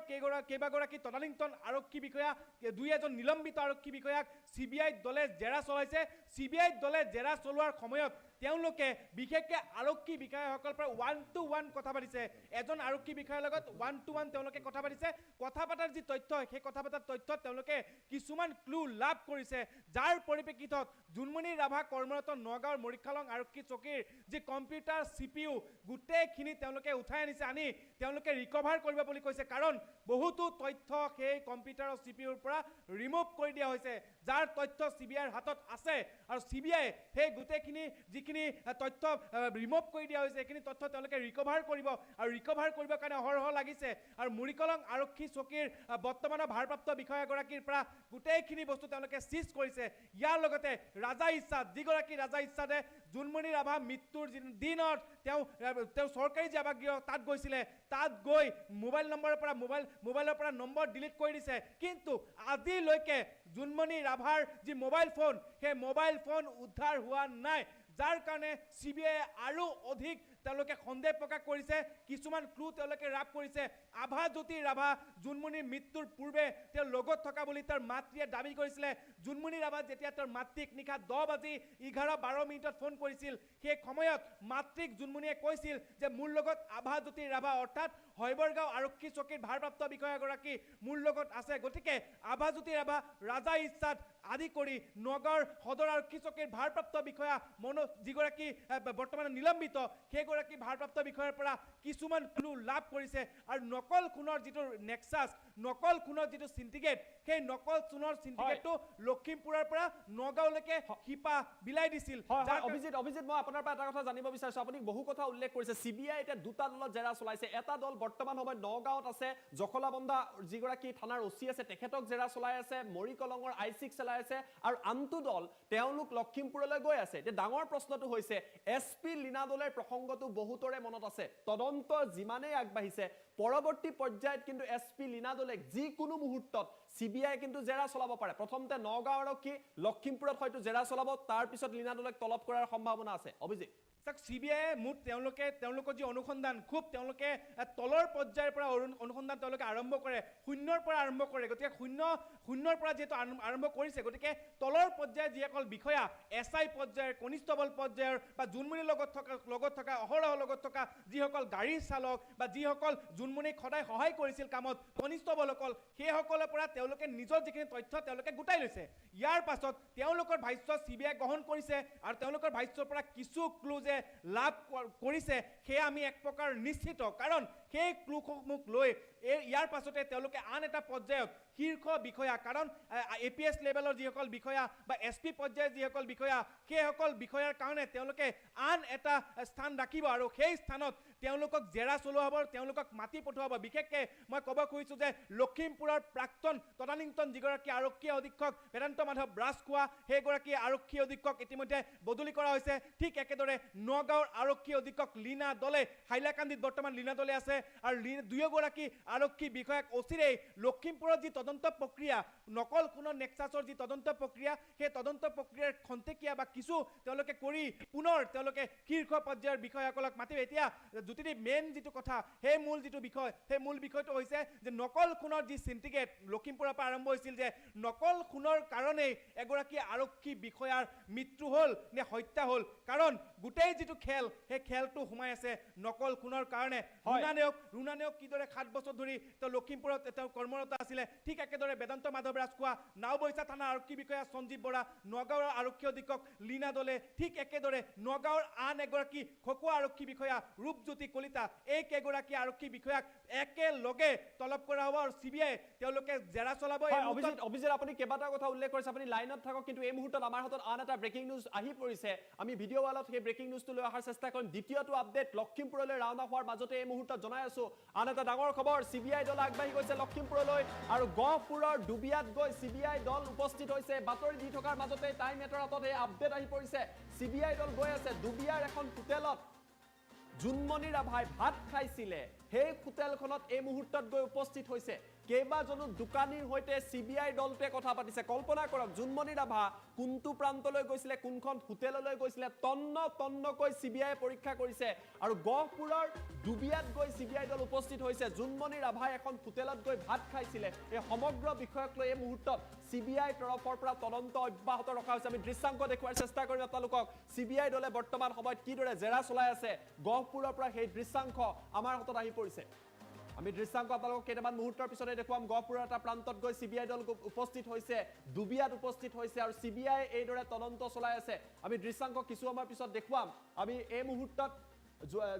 কেইবাগৰাকী তদানীন্তন আৰক্ষী বিষয়া দুই এজন নিলম্বিত আৰক্ষী বিষয়াক CBI দলে জেৰা চলাইছে CBI দলে জেৰা চলোৱাৰ সময়ত তেওঁলোকে বিশেষকৈ আৰক্ষী বিষয়াসকলৰ পৰা 1-to-1 কথা পাতিছে এজন আৰক্ষী বিষয়াৰ লগত 1-to-1 তেওঁলোকে কথা পাতিছে কথা পাতাৰ যি তথ্য সেই কথা পাতাৰ তথ্যত তেওঁলোকে কিছুমান ক্লু লাভ কৰিছে যাৰ পৰিপ্ৰেক্ষিতত জুনমণি ৰাভা কৰ্মৰত নগাঁৱৰ মৰিখালং আৰক্ষী চকীৰ যি কম্পিউটাৰ CPU গোটেইখিনি তেওঁলোকে উঠাই আনিছে আনি তেওঁলোকে ৰিকভাৰ কৰিব বুলি কৈছে কাৰণ বহুতো তথ্য সেই কম্পিউটাৰৰ CPUৰ পৰা ৰিমুভ কৰি দিয়া হৈছে যাৰ তথ্য CBIৰ হাতত আছে আৰু CBI সেই গোটেইখিনি যিখিনি তথ্য ৰিমুভ কৰি দিয়া হৈছে এইখিনি তথ্য তেওঁলোকে ৰিকভাৰ কৰিব আৰু ৰিকভাৰ কৰিবৰ কাৰণে অহৰহ লাগিছে আৰু মৰিকলং আৰক্ষী চকীৰ বৰ্তমানৰ ভাৰপ্ৰাপ্ত বিষয়াগৰাকীৰ পৰা গোটেইখিনি বস্তু তেওঁলোকে সিজ কৰিছে ইয়াৰ লগতে ৰাজা ইচ্ছাত যিগৰাকী ৰাজা ইচ্ছাতে জুনমণি ৰাভা মৃত্যুৰ দিনত তেওঁ চৰকাৰী যি আৱাসগৃহ তাত গৈছিলে তাত গৈ মোবাইলৰ পৰা নম্বৰ ডিলিট কৰি দিছে কিন্তু আজিলৈকে জুনমণি ৰাভাৰ যি মোবাইল ফোন সেই মোবাইল ফোন উদ্ধাৰ হোৱা নাই যাৰ কাৰণে CBI আৰু অধিক তেওঁলোকে সন্দেহ প্ৰকাশ কৰিছে কিছুমান ক্লু তেওঁলোকে লাভ কৰিছে আভাজ্যোতি ৰাভা জুনমণিৰ মৃত্যুৰ পূৰ্বে তেওঁ লগত থকা বুলি তাৰ মাতৃয়ে দাবী কৰিছিলে জুনমণি ৰাভা যেতিয়া তাৰ মাতৃক নিশা 10:11-12 ফোন কৰিছিল সেই সময়ত মাতৃক জুনমণিয়ে কৈছিল যে মোৰ লগত আভাজ্যোতি ৰাভা অৰ্থাৎ হৈবৰগাঁও আৰক্ষী চকীৰ ভাৰপ্ৰাপ্ত বিষয়াগৰাকী মোৰ লগত আছে গতিকে আভাজ্যোতি ৰাভা ৰাজা ইচ্ছাত আদি কৰি নগৰ সদৰ আৰক্ষী চকীৰ ভাৰপ্ৰাপ্ত বিষয়া যিগৰাকী বৰ্তমান নিলম্বিত সেইগৰাকী ভাৰপ্ৰাপ্ত বিষয়াৰ পৰা কিছুমান ক্লু লাভ কৰিছে আৰু নকল খুনৰ যিটো নেক্সাছ নকল খুনৰ যিটো সিন্ডিকেট সেই নকল খুনৰ সিন্ডিকেটটো লখিমপুৰৰ পৰা নগাঁওলৈকে শিপা বিলাই দিছিল অভিজিত মই আপোনাৰ পৰা এটা কথা জানিব বিচাৰিছো আপুনি বহু কথা উল্লেখ কৰিছে CBI এটা দুটা দলত জেৰা চলাইছে এটা দল বৰ্তমান সময়ত নগাঁৱত আছে জখলাবন্ধা যিগৰাকী থানাৰ OC আছে তেখেতক জেৰা চলাই আছে মৰিকলঙৰ I6 চলাই আছে আৰু আনটো দল তেওঁলোক লখিমপুৰলৈ গৈ আছে এতিয়া ডাঙৰ প্ৰশ্নটো হৈছে SP লীনা দলেৰ প্ৰসংগটো বহুতৰে মনত আছে তদন্ত যিমানেই আগবাঢ়িছে পৰৱৰ্তী পৰ্যায়ত কিন্তু SP লীনা দলে যিকোনো মুহূৰ্তত CBI কিন্তু জেৰা চলাব পাৰে প্ৰথমতে নগাঁও আৰক্ষী লখিমপুৰত হয়তো জেৰা চলাব তাৰ পিছত লীনা দলক তলব কৰাৰ সম্ভাৱনা আছে অভিজিত CBI মুঠ তেওঁলোকৰ যি অনুসন্ধান খুব তেওঁলোকে তলৰ পৰ্যায়ৰ পৰা অনুসন্ধান তেওঁলোকে আৰম্ভ কৰে শূন্যৰ পৰা আৰম্ভ কৰে গতিকে শূন্যৰ পৰা যেটো আৰম্ভ কৰিছে গতিকে তলৰ পৰ্যায়ৰ যিসকল বিষয়া SI পৰ্যায়ৰ কনিষ্টবল পৰ্যায়ৰ বা জুনমণিৰ লগত থকা অহৰহ লগত থকা যিসকল গাড়ীৰ চালক বা যিসকল জুনমণিক সদায় সহায় কৰিছিল কামত কনিষ্টবলসকল সেইসকলৰ পৰা তেওঁলোকে নিজৰ যিখিনি তথ্য তেওঁলোকে গোটাই লৈছে ইয়াৰ পাছত তেওঁলোকৰ ভাষ্য CBI গ্ৰহণ কৰিছে আৰু তেওঁলোকৰ ভাষ্যৰ পৰা কিছু ক্লু যে লাভ কৰিছে সেয়া আমি এক প্ৰকাৰ নিশ্চিত কাৰণ সেই ক্লুসমূহ লৈ ইয়াৰ পাছতে তেওঁলোকে আন এটা পৰ্যায়ত শীৰ্ষ বিষয়া কাৰণ APS লেভেলৰ যিসকল বিষয়া বা SP পৰ্যায়ৰ যিসকল বিষয়া সেইসকল বিষয়াৰ কাৰণে তেওঁলোকে আন এটা স্থান ৰাখিব আৰু সেই স্থানত তেওঁলোকক জেৰা চলোৱা হ'ব তেওঁলোকক মাতি পঠোৱা হ'ব বিশেষকৈ মই ক'ব খুজিছোঁ যে লখিমপুৰৰ প্ৰাক্তন তদানীন্তন যিগৰাকী আৰক্ষী অধীক্ষক বেদান্ত মাধৱ ৰাজখোৱা সেইগৰাকী আৰক্ষী অধীক্ষক ইতিমধ্যে বদলি কৰা হৈছে ঠিক একেদৰে নগাঁৱৰ আৰক্ষী অধীক্ষক লীনা দলে হাইলাকান্দিত বৰ্তমান লীনা দলে আছে আৰু দুয়োগৰাকী আৰক্ষী বিষয়াক অচিৰেই লখিমপুৰৰ যি তদন্ত প্ৰক্ৰিয়া নকল খুনৰ নেক্সাছৰ যি তদন্ত প্ৰক্ৰিয়া সেই তদন্ত প্ৰক্ৰিয়াৰ খন্তেকীয়া বা কিছু তেওঁলোকে কৰি পুনৰ তেওঁলোকে শীৰ্ষ পৰ্যায়ৰ বিষয়াসকলক মাতিব এতিয়া জ্যোতিদীপ মেইন যিটো কথা সেই মূল যিটো বিষয় সেই মূল বিষয়টো হৈছে যে নকল খুনৰ যি সিন্ডিকেট লখিমপুৰৰ পৰা আৰম্ভ হৈছিল যে নকল খুনৰ কাৰণেই এগৰাকী আৰক্ষী বিষয়াৰ মৃত্যু হ'ল নে হত্যা হ'ল কাৰণ গোটেই যিটো খেল সেই খেলটো সোমাই আছে নকল খুনৰ কাৰণে ৰুণানেওক কিদৰে 7 বছৰ ধৰি তেওঁ লখিমপুৰত তেওঁ কৰ্মৰত আছিলে ঠিক একেদৰে বেদান্ত মাধৱ ৰাজখোৱা নাওবৈচা থানা আৰক্ষী বিষয়া সঞ্জীৱ বৰা নগাঁৱৰ আৰক্ষী অধীক্ষক লীনা দলে ঠিক একেদৰে নগাঁৱৰ আন এগৰাকী খকুৱা আৰক্ষী বিষয়া ৰূপজ্যোতি কলিতা এই কেইগৰাকী আৰক্ষী বিষয়াক একেলগে তলব কৰা হ'ব আৰু CBI তেওঁলোকে জেৰা চলাব অভিজিত আপুনি কেইবাটাও কথা উল্লেখ কৰিছে আপুনি লাইনত থাকক কিন্তু এই মুহূৰ্তত আমাৰ হাতত আন এটা ব্ৰেকিং নিউজ আহি পৰিছে আমি ভিডিঅ' ৱালত সেই ব্ৰেকিং নিউজটো লৈ অহাৰ চেষ্টা কৰিম দ্বিতীয়টো আপডেট লখিমপুৰলৈ ৰাওনা হোৱাৰ মাজতে এই মুহূৰ্তত জনাই আছো আন এটা ডাঙৰ খবৰ CBI দল আগবাঢ়ি গৈছে লখিমপুৰলৈ আৰু গহপুৰৰ ডুবিয়াত গৈ CBI দল উপস্থিত হৈছে বাতৰি দি থকাৰ মাজতে টাইম 8 হাতত এই আপডেট আহি পৰিছে CBI দল গৈ আছে ডুবিয়াৰ এখন হোটেলত জুনমণি ৰাভাই ভাত খাইছিলে সেই হোটেলখনত এই মুহূৰ্তত গৈ উপস্থিত হৈছে কেইবাজনো দোকানীৰ সৈতে CBI দলটোৱে কথা পাতিছে কল্পনা কৰক জুনমণি ৰাভা কোনটো প্ৰান্তলৈ গৈছিলে কোনখন হোটেললৈ গৈছিলে তন্নকৈ CBI পৰীক্ষা কৰিছে আৰু গহপুৰৰ দুবিয়াত গৈ CBI দল উপস্থিত হৈছে জুনমণি ৰাভাই এখন হোটেলত গৈ ভাত খাইছিলে এই সমগ্ৰ বিষয়ক লৈ এই মুহূৰ্তত CBI তৰফৰ পৰা তদন্ত অব্যাহত ৰখা হৈছে আমি দৃশ্যাংক দেখুৱাৰ চেষ্টা কৰিম আপোনালোকক CBI দলে বৰ্তমান সময়ত কিদৰে জেৰা চলাই আছে গহপুৰৰ পৰা সেই দৃশ্যাংক আমাৰ হাতত আহি পৰিছে আমি দৃশ্যাংক আপোনালোকক কেইটামান মুহূৰ্তৰ পিছতে দেখুৱাম গহপুৰৰ এটা প্ৰান্তত গৈ CBI দল উপস্থিত হৈছে দুবিয়াত উপস্থিত হৈছে আৰু CBI এইদৰে তদন্ত চলাই আছে আমি দৃশ্যাংক কিছু সময়ৰ পিছত দেখুৱাম আমি এই মুহূৰ্তত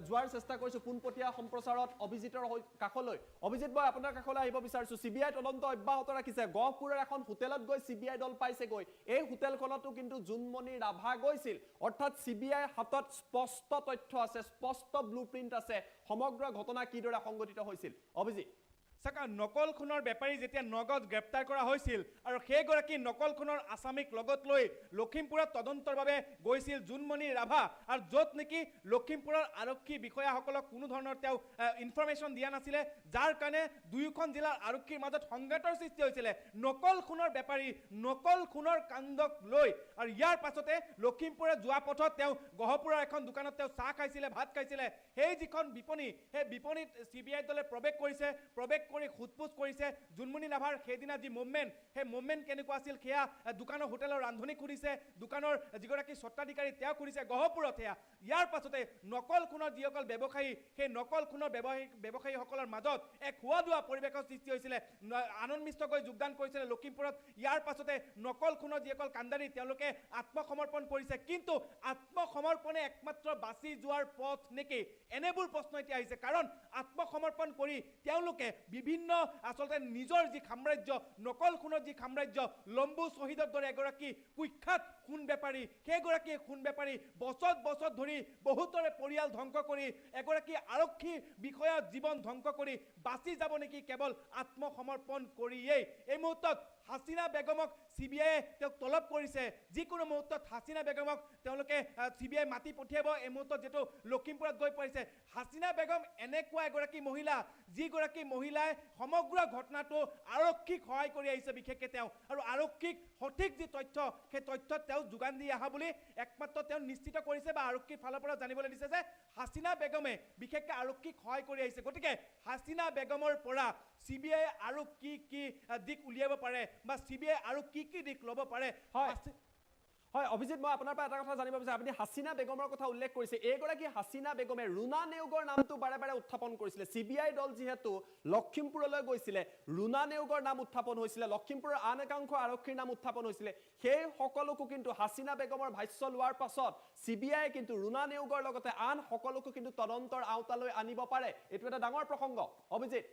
যোৱাৰ চেষ্টা কৰিছো পোনপটীয়া সম্প্ৰচাৰত অভিজিতৰ কাখলৈ অভিজিত বয় আপোনাৰ কাখলৈ আহিব বিচাৰিছো CBI তদন্ত অব্যাহত ৰাখিছে গহপুৰৰ এখন হোটেলত গৈ CBI দল পাইছে গৈ এই হোটেলখনতো কিন্তু জুনমণি ৰাভা গৈছিল অৰ্থাৎ CBI হাতত স্পষ্ট তথ্য আছে স্পষ্ট ব্লুপ্ৰিন্ট আছে সমগ্ৰ ঘটনা কিদৰে সংঘটিত হৈছিল অভিজিত সাকা নকল খুনৰ বেপাৰী যেতিয়া নগদ গ্ৰেপ্তাৰ কৰা হৈছিল আৰু সেইগৰাকী নকল খুনৰ আসামিক লগত লৈ লখিমপুৰত তদন্তৰ বাবে গৈছিল জুনমণি ৰাভা আৰু য'ত নেকি লখিমপুৰৰ আৰক্ষী বিষয়াসকলক কোনো ধৰণৰ তেওঁ ইনফৰমেশ্যন দিয়া নাছিলে যাৰ কাৰণে দুয়োখন জিলাৰ আৰক্ষীৰ মাজত সংঘাতৰ সৃষ্টি হৈছিলে নকল খুনৰ বেপাৰী নকল খুনৰ কাণ্ডক লৈ আৰু ইয়াৰ পাছতে লখিমপুৰৰ যোৱা পথত তেওঁ গহপুৰৰ এখন দোকানত তেওঁ চাহ খাইছিলে ভাত খাইছিলে সেই যিখন বিপণী সেই বিপণীত CBI দলে প্ৰৱেশ কৰিছে প্ৰৱেশ কৰি খুদপুজ কৰিছে জুনমণি ৰাভাৰ সেইদিনা যি মুভমেণ্ট সেই মুভমেণ্ট কেনেকুৱা আছিল সেয়া দোকানৰ হোটেলৰ ৰান্ধনি খুলিছে দোকানৰ যিগৰাকী স্বত্বাধিকাৰী তেওঁ খুলিছে গহপুৰত সেয়া ইয়াৰ পাছতে নকল খুনৰ যিসকল ব্যৱসায়ী সেই নকল খুনৰ ব্যৱসায়ীসকলৰ মাজত এক খোৱা দোৱা পৰিৱেশৰ সৃষ্টি হৈছিলে আনন্দ মিশ্ৰকৈ যোগদান কৰিছিলে লখিমপুৰত ইয়াৰ পাছতে নকল খুনৰ যিসকল কাণ্ডাৰী তেওঁলোকে আত্মসমৰ্পণ কৰিছে কিন্তু আত্মসমৰ্পণে একমাত্ৰ বাছি যোৱাৰ পথ নেকি এনেবোৰ প্ৰশ্ন এতিয়া আহিছে কাৰণ আত্মসমৰ্পণ কৰি তেওঁলোকে বিভিন্ন আসলতে নিজৰ যি সাম্ৰাজ্য নকল খুনৰ যি সাম্ৰাজ্য লম্বু শহীদৰ দৰে এগৰাকী কুখ্যাত খুন বেপাৰী সেইগৰাকী খুন বেপাৰী বছৰ ধৰি বহুতৰে পৰিয়াল ধ্বংস কৰি এগৰাকী আৰক্ষী বিষয়াৰ জীৱন ধ্বংস কৰি বাছি যাব নেকি কেৱল আত্মসমৰ্পণ কৰিয়েই এই মুহূৰ্তত হাসিনা বেগমক CBI তেওঁক তলব কৰিছে যিকোনো মুহূৰ্তত হাসিনা বেগমক তেওঁলোকে CBI মাতি পঠিয়াব এই মুহূৰ্তত যেটো লখিমপুৰত গৈ পৰিছে হাসিনা বেগম এনেকুৱা এগৰাকী মহিলা যিগৰাকী মহিলাই সমগ্ৰ ঘটনাটো আৰক্ষীক সহায় কৰি আহিছে বিশেষকৈ তেওঁ আৰু আৰক্ষীক সঠিক যি তথ্য সেই তথ্যত তেওঁ যোগান দি আহা বুলি একমাত্ৰ তেওঁ নিশ্চিত কৰিছে বা আৰক্ষীৰ ফালৰ পৰা জানিবলৈ দিছে যে হাসিনা বেগমে বিশেষকৈ আৰক্ষীক সহায় কৰি আহিছে গতিকে হাসিনা বেগমৰ পৰা CBI আৰু কি দিক উলিয়াব পাৰে বা CBI আৰু কি দিক ল'ব পাৰে হয় অভিজিত মই আপোনাৰ পৰা এটা কথা জানিব বিচাৰিছো আপুনি হাসিনা বেগমৰ কথা উল্লেখ কৰিছে এইগৰাকী হাসিনা বেগমে ৰুনা নেওগৰ নামটো বাৰে বাৰে উত্থাপন কৰিছিলে CBI দল যিহেতু লখিমপুৰলৈ গৈছিলে ৰুনা নেওগৰ নাম উত্থাপন হৈছিলে লখিমপুৰৰ আন একাংশ আৰক্ষীৰ নাম উত্থাপন হৈছিলে সেই সকলোকো কিন্তু হাসিনা বেগমৰ ভাষ্য লোৱাৰ পাছত CBI কিন্তু ৰুনা নেওগৰ লগতে আন সকলোকো কিন্তু তদন্তৰ আওতালৈ আনিব পাৰে এইটো এটা ডাঙৰ প্ৰসংগ অভিজিত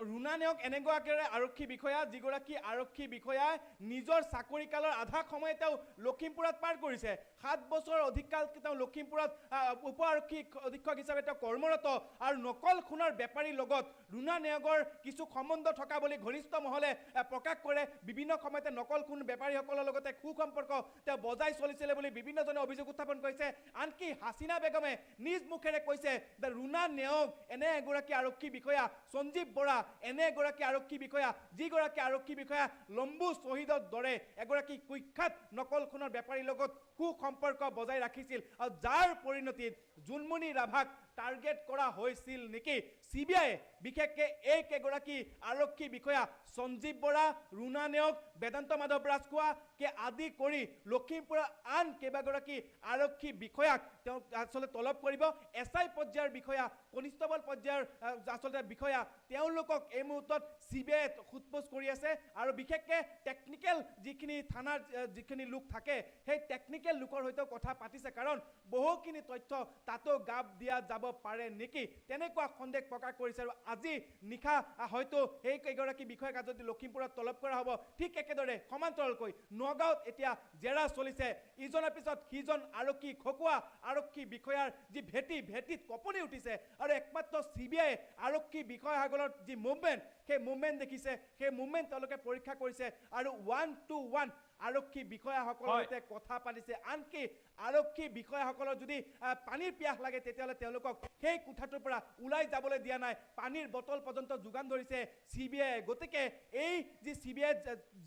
ৰুনা নেওগ এনেগৰাকীৰে আৰক্ষী বিষয়া যিগৰাকী আৰক্ষী বিষয়াই নিজৰ চাকৰি কালৰ আধা সময় তেওঁ লখিমপুৰত পাৰ কৰিছে 7 বছৰ অধিককাল তেওঁ লখিমপুৰত উপ আৰক্ষী অধীক্ষক হিচাপে তেওঁ কৰ্মৰত আৰু নকল খুনৰ বেপাৰীৰ লগত ৰুনা নেওগৰ কিছু সম্বন্ধ থকা বুলি ঘনিষ্ঠ মহলে প্ৰকাশ কৰে বিভিন্ন সময়তে নকল খুন বেপাৰীসকলৰ লগতে সুসম্পৰ্ক তেওঁ বজাই চলিছিলে বুলি বিভিন্নজনে অভিযোগ উত্থাপন কৰিছে আনকি হাসিনা বেগমে নিজ মুখেৰে কৈছে যে ৰুনা নেওগ এনে এগৰাকী আৰক্ষী বিষয়া সঞ্জীৱ বৰা এনে এগৰাকী আৰক্ষী বিষয়া যিগৰাকী আৰক্ষী বিষয়া লম্বু শহীদৰ দৰে এগৰাকী কুখ্যাত নকল খুনৰ বেপাৰীৰ লগত সুসম্পৰ্ক বজাই ৰাখিছিল আৰু যাৰ পৰিণতিত জুনমণি ৰাভাক টাৰ্গেট কৰা হৈছিল নেকি CBI বিশেষকৈ এক এগৰাকী আৰক্ষী বিষয়া সঞ্জীৱ বৰা ৰুনা নেওগ বেদান্ত মাধৱ ৰাজখোৱা কে আদি কৰি লখিমপুৰৰ আন কেইবাগৰাকী আৰক্ষী বিষয়াক তেওঁ আসলে তলব কৰিব SI পৰ্যায়ৰ বিষয়া কনিষ্টবল পৰ্যায়ৰ আসলে বিষয়া তেওঁলোকক এই মুহূৰ্তত CBI খুদপোজ কৰি আছে আৰু বিশেষকৈ টেকনিক্যাল যিখিনি থানাৰ যিখিনি লোক থাকে সেই টেকনিক্যাল লোকৰ সৈতে কথা পাতিছে কাৰণ বহুখিনি তথ্য তাতো গাপ দিয়া যাব পাৰে নেকি তেনেকুৱা সন্দেহ প্ৰকাশ কৰিছে আৰু আজি নিশা হয়তো এই কেইগৰাকী বিষয়াক যদি লখিমপুৰত তলব কৰা হ'ব ঠিক একেদৰে সমান্তৰালকৈ নগাঁৱত এতিয়া জেৰা চলিছে ইজনৰ পিছত সিজন আৰক্ষী খকুৱা আৰক্ষী বিষয়াৰ যি ভেটিত কঁপনি উঠিছে আৰু একমাত্ৰ CBI আৰক্ষী বিষয়াসকলৰ যি মুভমেণ্ট সেই মুভমেণ্ট দেখিছে সেই মুভমেণ্ট তেওঁলোকে পৰীক্ষা কৰিছে আৰু 1-to-1 আৰক্ষী বিষয়াসকলৰ সৈতে কথা পাতিছে আনকি আৰক্ষী বিষয়াসকলৰ যদি পানীৰ পিয়াহ লাগে তেতিয়াহ'লে তেওঁলোকক তেওঁলোকক সেই কোঠাটোৰ পৰা ওলাই যাবলৈ দিয়া নাই পানীৰ বটল পৰ্যন্ত যোগান ধৰিছে CBI গতিকে এই যি CBI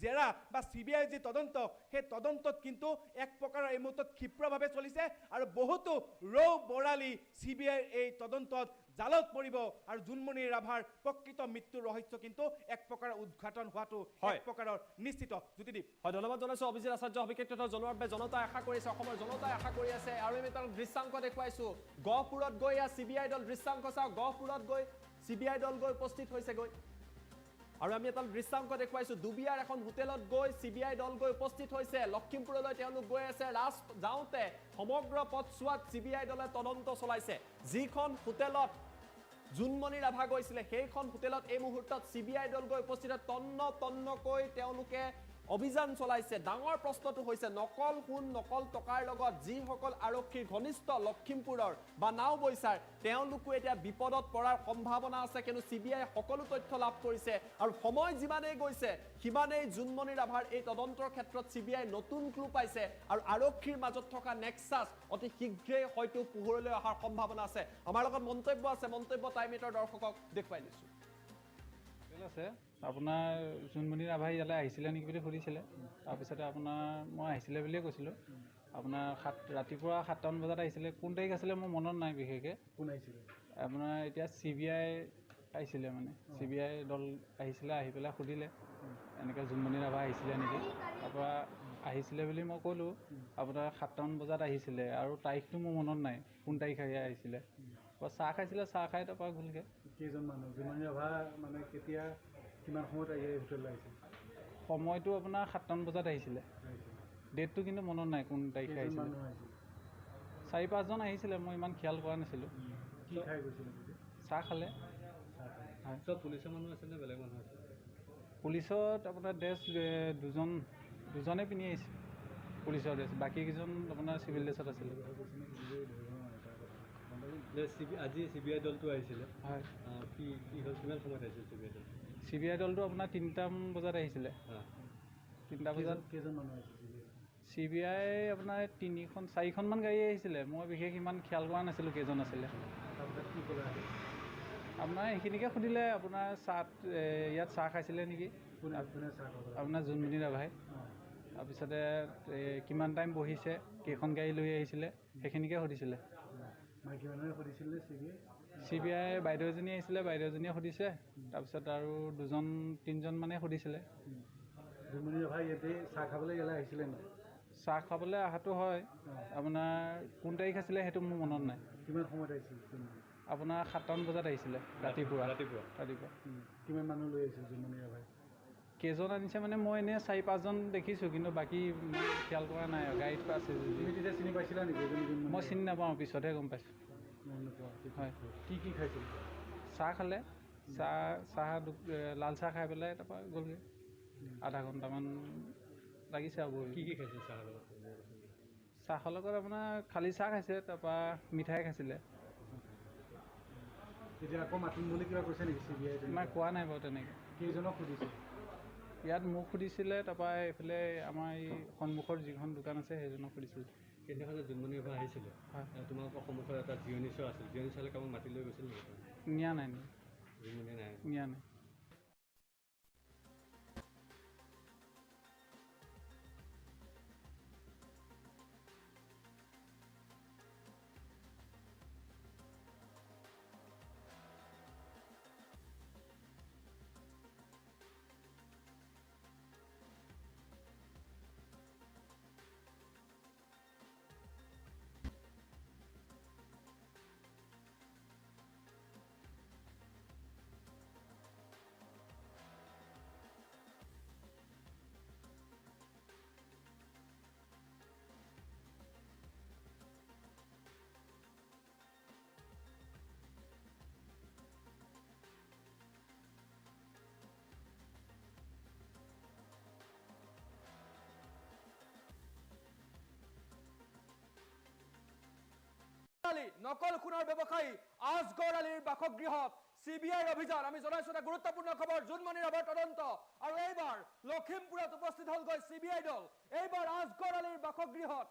জেৰা বা CBI যি তদন্ত সেই তদন্তত কিন্তু এক প্ৰকাৰৰ এই মুহূৰ্তত ক্ষিপ্ৰভাৱে চলিছে আৰু বহুতো ৰৌ বৰালি CBI এই তদন্তত জালত পৰিব আৰু জুনমণি ৰাভাৰ প্ৰকৃত মৃত্যুৰ ৰহস্য কিন্তু এক প্ৰকাৰৰ উদ্ঘাটন হোৱাটো এক প্ৰকাৰৰ নিশ্চিত জ্যোতিদীপ হয় ধন্যবাদ জনাইছো অভিজিত আচাৰ্য অভিষেক তথ্য জনোৱাৰ বাবে জনতাই আশা কৰিছে অসমৰ জনতাই আশা কৰি আছে আৰু আমি তাৰ দৃশ্যাংক দেখুৱাইছো গহপুৰত গৈ CBI দল দৃশ্যাংক চাওঁ গহপুৰত গৈ CBI দল গৈ উপস্থিত হৈছে গৈ আৰু আমি এটা দৃশ্যাংক দেখুৱাইছো দুবিয়াৰ এখন হোটেলত গৈ CBI দল গৈ উপস্থিত হৈছে লখিমপুৰলৈ তেওঁলোক গৈ আছে ৰাজ যাওঁতে সমগ্ৰ পথছোৱাত CBI দলে তদন্ত চলাইছে যিখন হোটেলত জুনমণি ৰাভা গৈছিলে সেইখন হোটেলত এই মুহূৰ্তত CBI দল গৈ উপস্থিত তন্নকৈ তেওঁলোকে অভিযান চলাইছে ডাঙৰ প্ৰশ্নটো হৈছে নকল সোণ নকল টকাৰ লগত যিসকল আৰক্ষীৰ ঘনিষ্ঠ লখিমপুৰৰ বা নাওবৈচাৰ তেওঁলোকো এতিয়া বিপদত পৰাৰ সম্ভাৱনা আছে কিন্তু CBI সকলো তথ্য লাভ কৰিছে আৰু সময় যিমানেই গৈছে সিমানেই জুনমণি ৰাভাৰ এই তদন্তৰ ক্ষেত্ৰত CBI নতুন ক্লু পাইছে আৰু আৰক্ষীৰ মাজত থকা নেক্সাছ অতি শীঘ্ৰেই হয়তো পোহৰলৈ অহাৰ সম্ভাৱনা আছে আমাৰ লগত মন্তব্য আছে মন্তব্য টাইম8ৰ দৰ্শকক দেখুৱাই দিছো আছে আপোনাৰ জুনমণি ৰাভা ইয়ালৈ আহিছিলে নেকি বুলি সুধিছিলে তাৰপিছতে আপোনাৰ মই আহিছিলে বুলিয়ে কৈছিলোঁ আপোনাৰ ৰাতিপুৱা 7টামান বজাত আহিছিলে কোন তাৰিখ আছিলে মোৰ মনত নাই বিশেষকৈ কোন আহিছিলে আপোনাৰ এতিয়া CBI আহিছিলে মানে CBI দল আহিছিলে আহি পেলাই সুধিলে এনেকৈ জুনমণি ৰাভা আহিছিলে নেকি তাৰপৰা আহিছিলে বুলি মই ক'লোঁ আপোনাৰ 7টামান বজাত আহিছিলে আৰু তাৰিখটো মোৰ মনত নাই কোন তাৰিখে আহিছিলে চাহ খাইছিলে চাহ খাই তাৰপৰা গ'লগৈ কেইজন মানুহ জুনমণি ৰাভা মানে কেতিয়া কিমান সময়ত হোটেললৈ আহিছিল সময়টো আপোনাৰ 7টামান বজাত আহিছিলে ডেটটো কিন্তু মনত নাই কোন তাৰিখে আহিছিলে 4-5জন আহিছিলে মই ইমান খিয়াল কৰা নাছিলোঁ কি খাই গৈছিলে চাহ খালে হয় চব পুলিচৰ মানুহ আছে নে বেলেগ মানুহ আছে পুলিচত আপোনাৰ ড্ৰেছ দুজনে পিন্ধি আহিছে পুলিচৰ ড্ৰেছ বাকীকেইজন আপোনাৰ চিভিল ড্ৰেছত আছিলে আজি CBI দলটো আহিছিলে হয় কি হ'ল কিমান সময়ত আহিছিল CBI দলটো আপোনাৰ 3টামান বজাত আহিছিলে 3টা বজাত কেইজন মানুহ আহিছিল CBI আপোনাৰ 4খনমান গাড়ী আহিছিলে মই বিশেষ ইমান খিয়াল কৰা নাছিলোঁ কেইজন আছিলে আপোনাৰ এইখিনিকে সুধিলে আপোনাৰ ইয়াত চাহ খাইছিলে নেকি আপোনাৰ জুনমণি ৰাভাই তাৰপিছতে কিমান টাইম বহিছে কেইখন গাড়ী লৈ আহিছিলে সেইখিনিকে সুধিছিলে CBI বাইদেউ এজনী আহিছিলে বাইদেউ এজনীয়ে সুধিছে তাৰপিছত আৰু 2-3জন মানে সুধিছিলে জুনমণি ৰাভা ইয়াতে চাহ খাবলৈ ইয়ালৈ আহিছিলে নেকি চাহ খাবলৈ অহাটো হয় আপোনাৰ কোন তাৰিখ আছিলে সেইটো মোৰ মনত নাই কিমান সময়ত আহিছিল আপোনাৰ 7টামান বজাত আহিছিলে ৰাতিপুৱা কিমান মানুহ লৈ আহিছিল জুনমণি ৰাভাই কেইজন আনিছে মানে মই এনেই 4-5জন দেখিছোঁ কিন্তু বাকী খিয়াল কৰা নাই গাড়ীত আছে তুমি তেতিয়া চিনি পাইছিলা নেকি মই চিনি নাপাওঁ পিছতহে গম পাইছোঁ হয় কি খাইছিল চাহ খালে চাহ লাল চাহ খাই পেলাই তাৰপৰা গ'লগৈ আধা ঘণ্টামান লাগিছে আৰু কি খাইছিল চাহৰ লগত আপোনাৰ খালী চাহ খাইছে তাৰপৰা মিঠাই খাইছিলে এতিয়া আকৌ মাতিম বুলি কিবা কৈছে নেকি CBI নাই কোৱা নাই বাৰু তেনেকৈ কেইজনক সুধিছে ইয়াত মোক সুধিছিলে তাৰপৰা এইফালে আমাৰ এই সন্মুখৰ যিখন দোকান আছে সেইজনক সুধিছিলে সেইদিনাখন জুনমণি ৰাভা আহিছিলে তোমালোকৰ সন্মুখত এটা জিৰণি চোৱা আছিল জিৰণি চোৱালৈ কামত মাতি লৈ গৈছিল নেকি নিয়া নাই নিয়া নাই নকল সোণৰ ব্যৱসায়ী আজগৰ আলীৰ বাসগৃহত CBIৰ অভিযান আমি জনাইছো এটা গুৰুত্বপূৰ্ণ খবৰ জুনমণি ৰাভাৰ তদন্ত আৰু এইবাৰ লখিমপুৰত উপস্থিত হ'লগৈ CBI দল এইবাৰ আজগৰ আলীৰ বাসগৃহত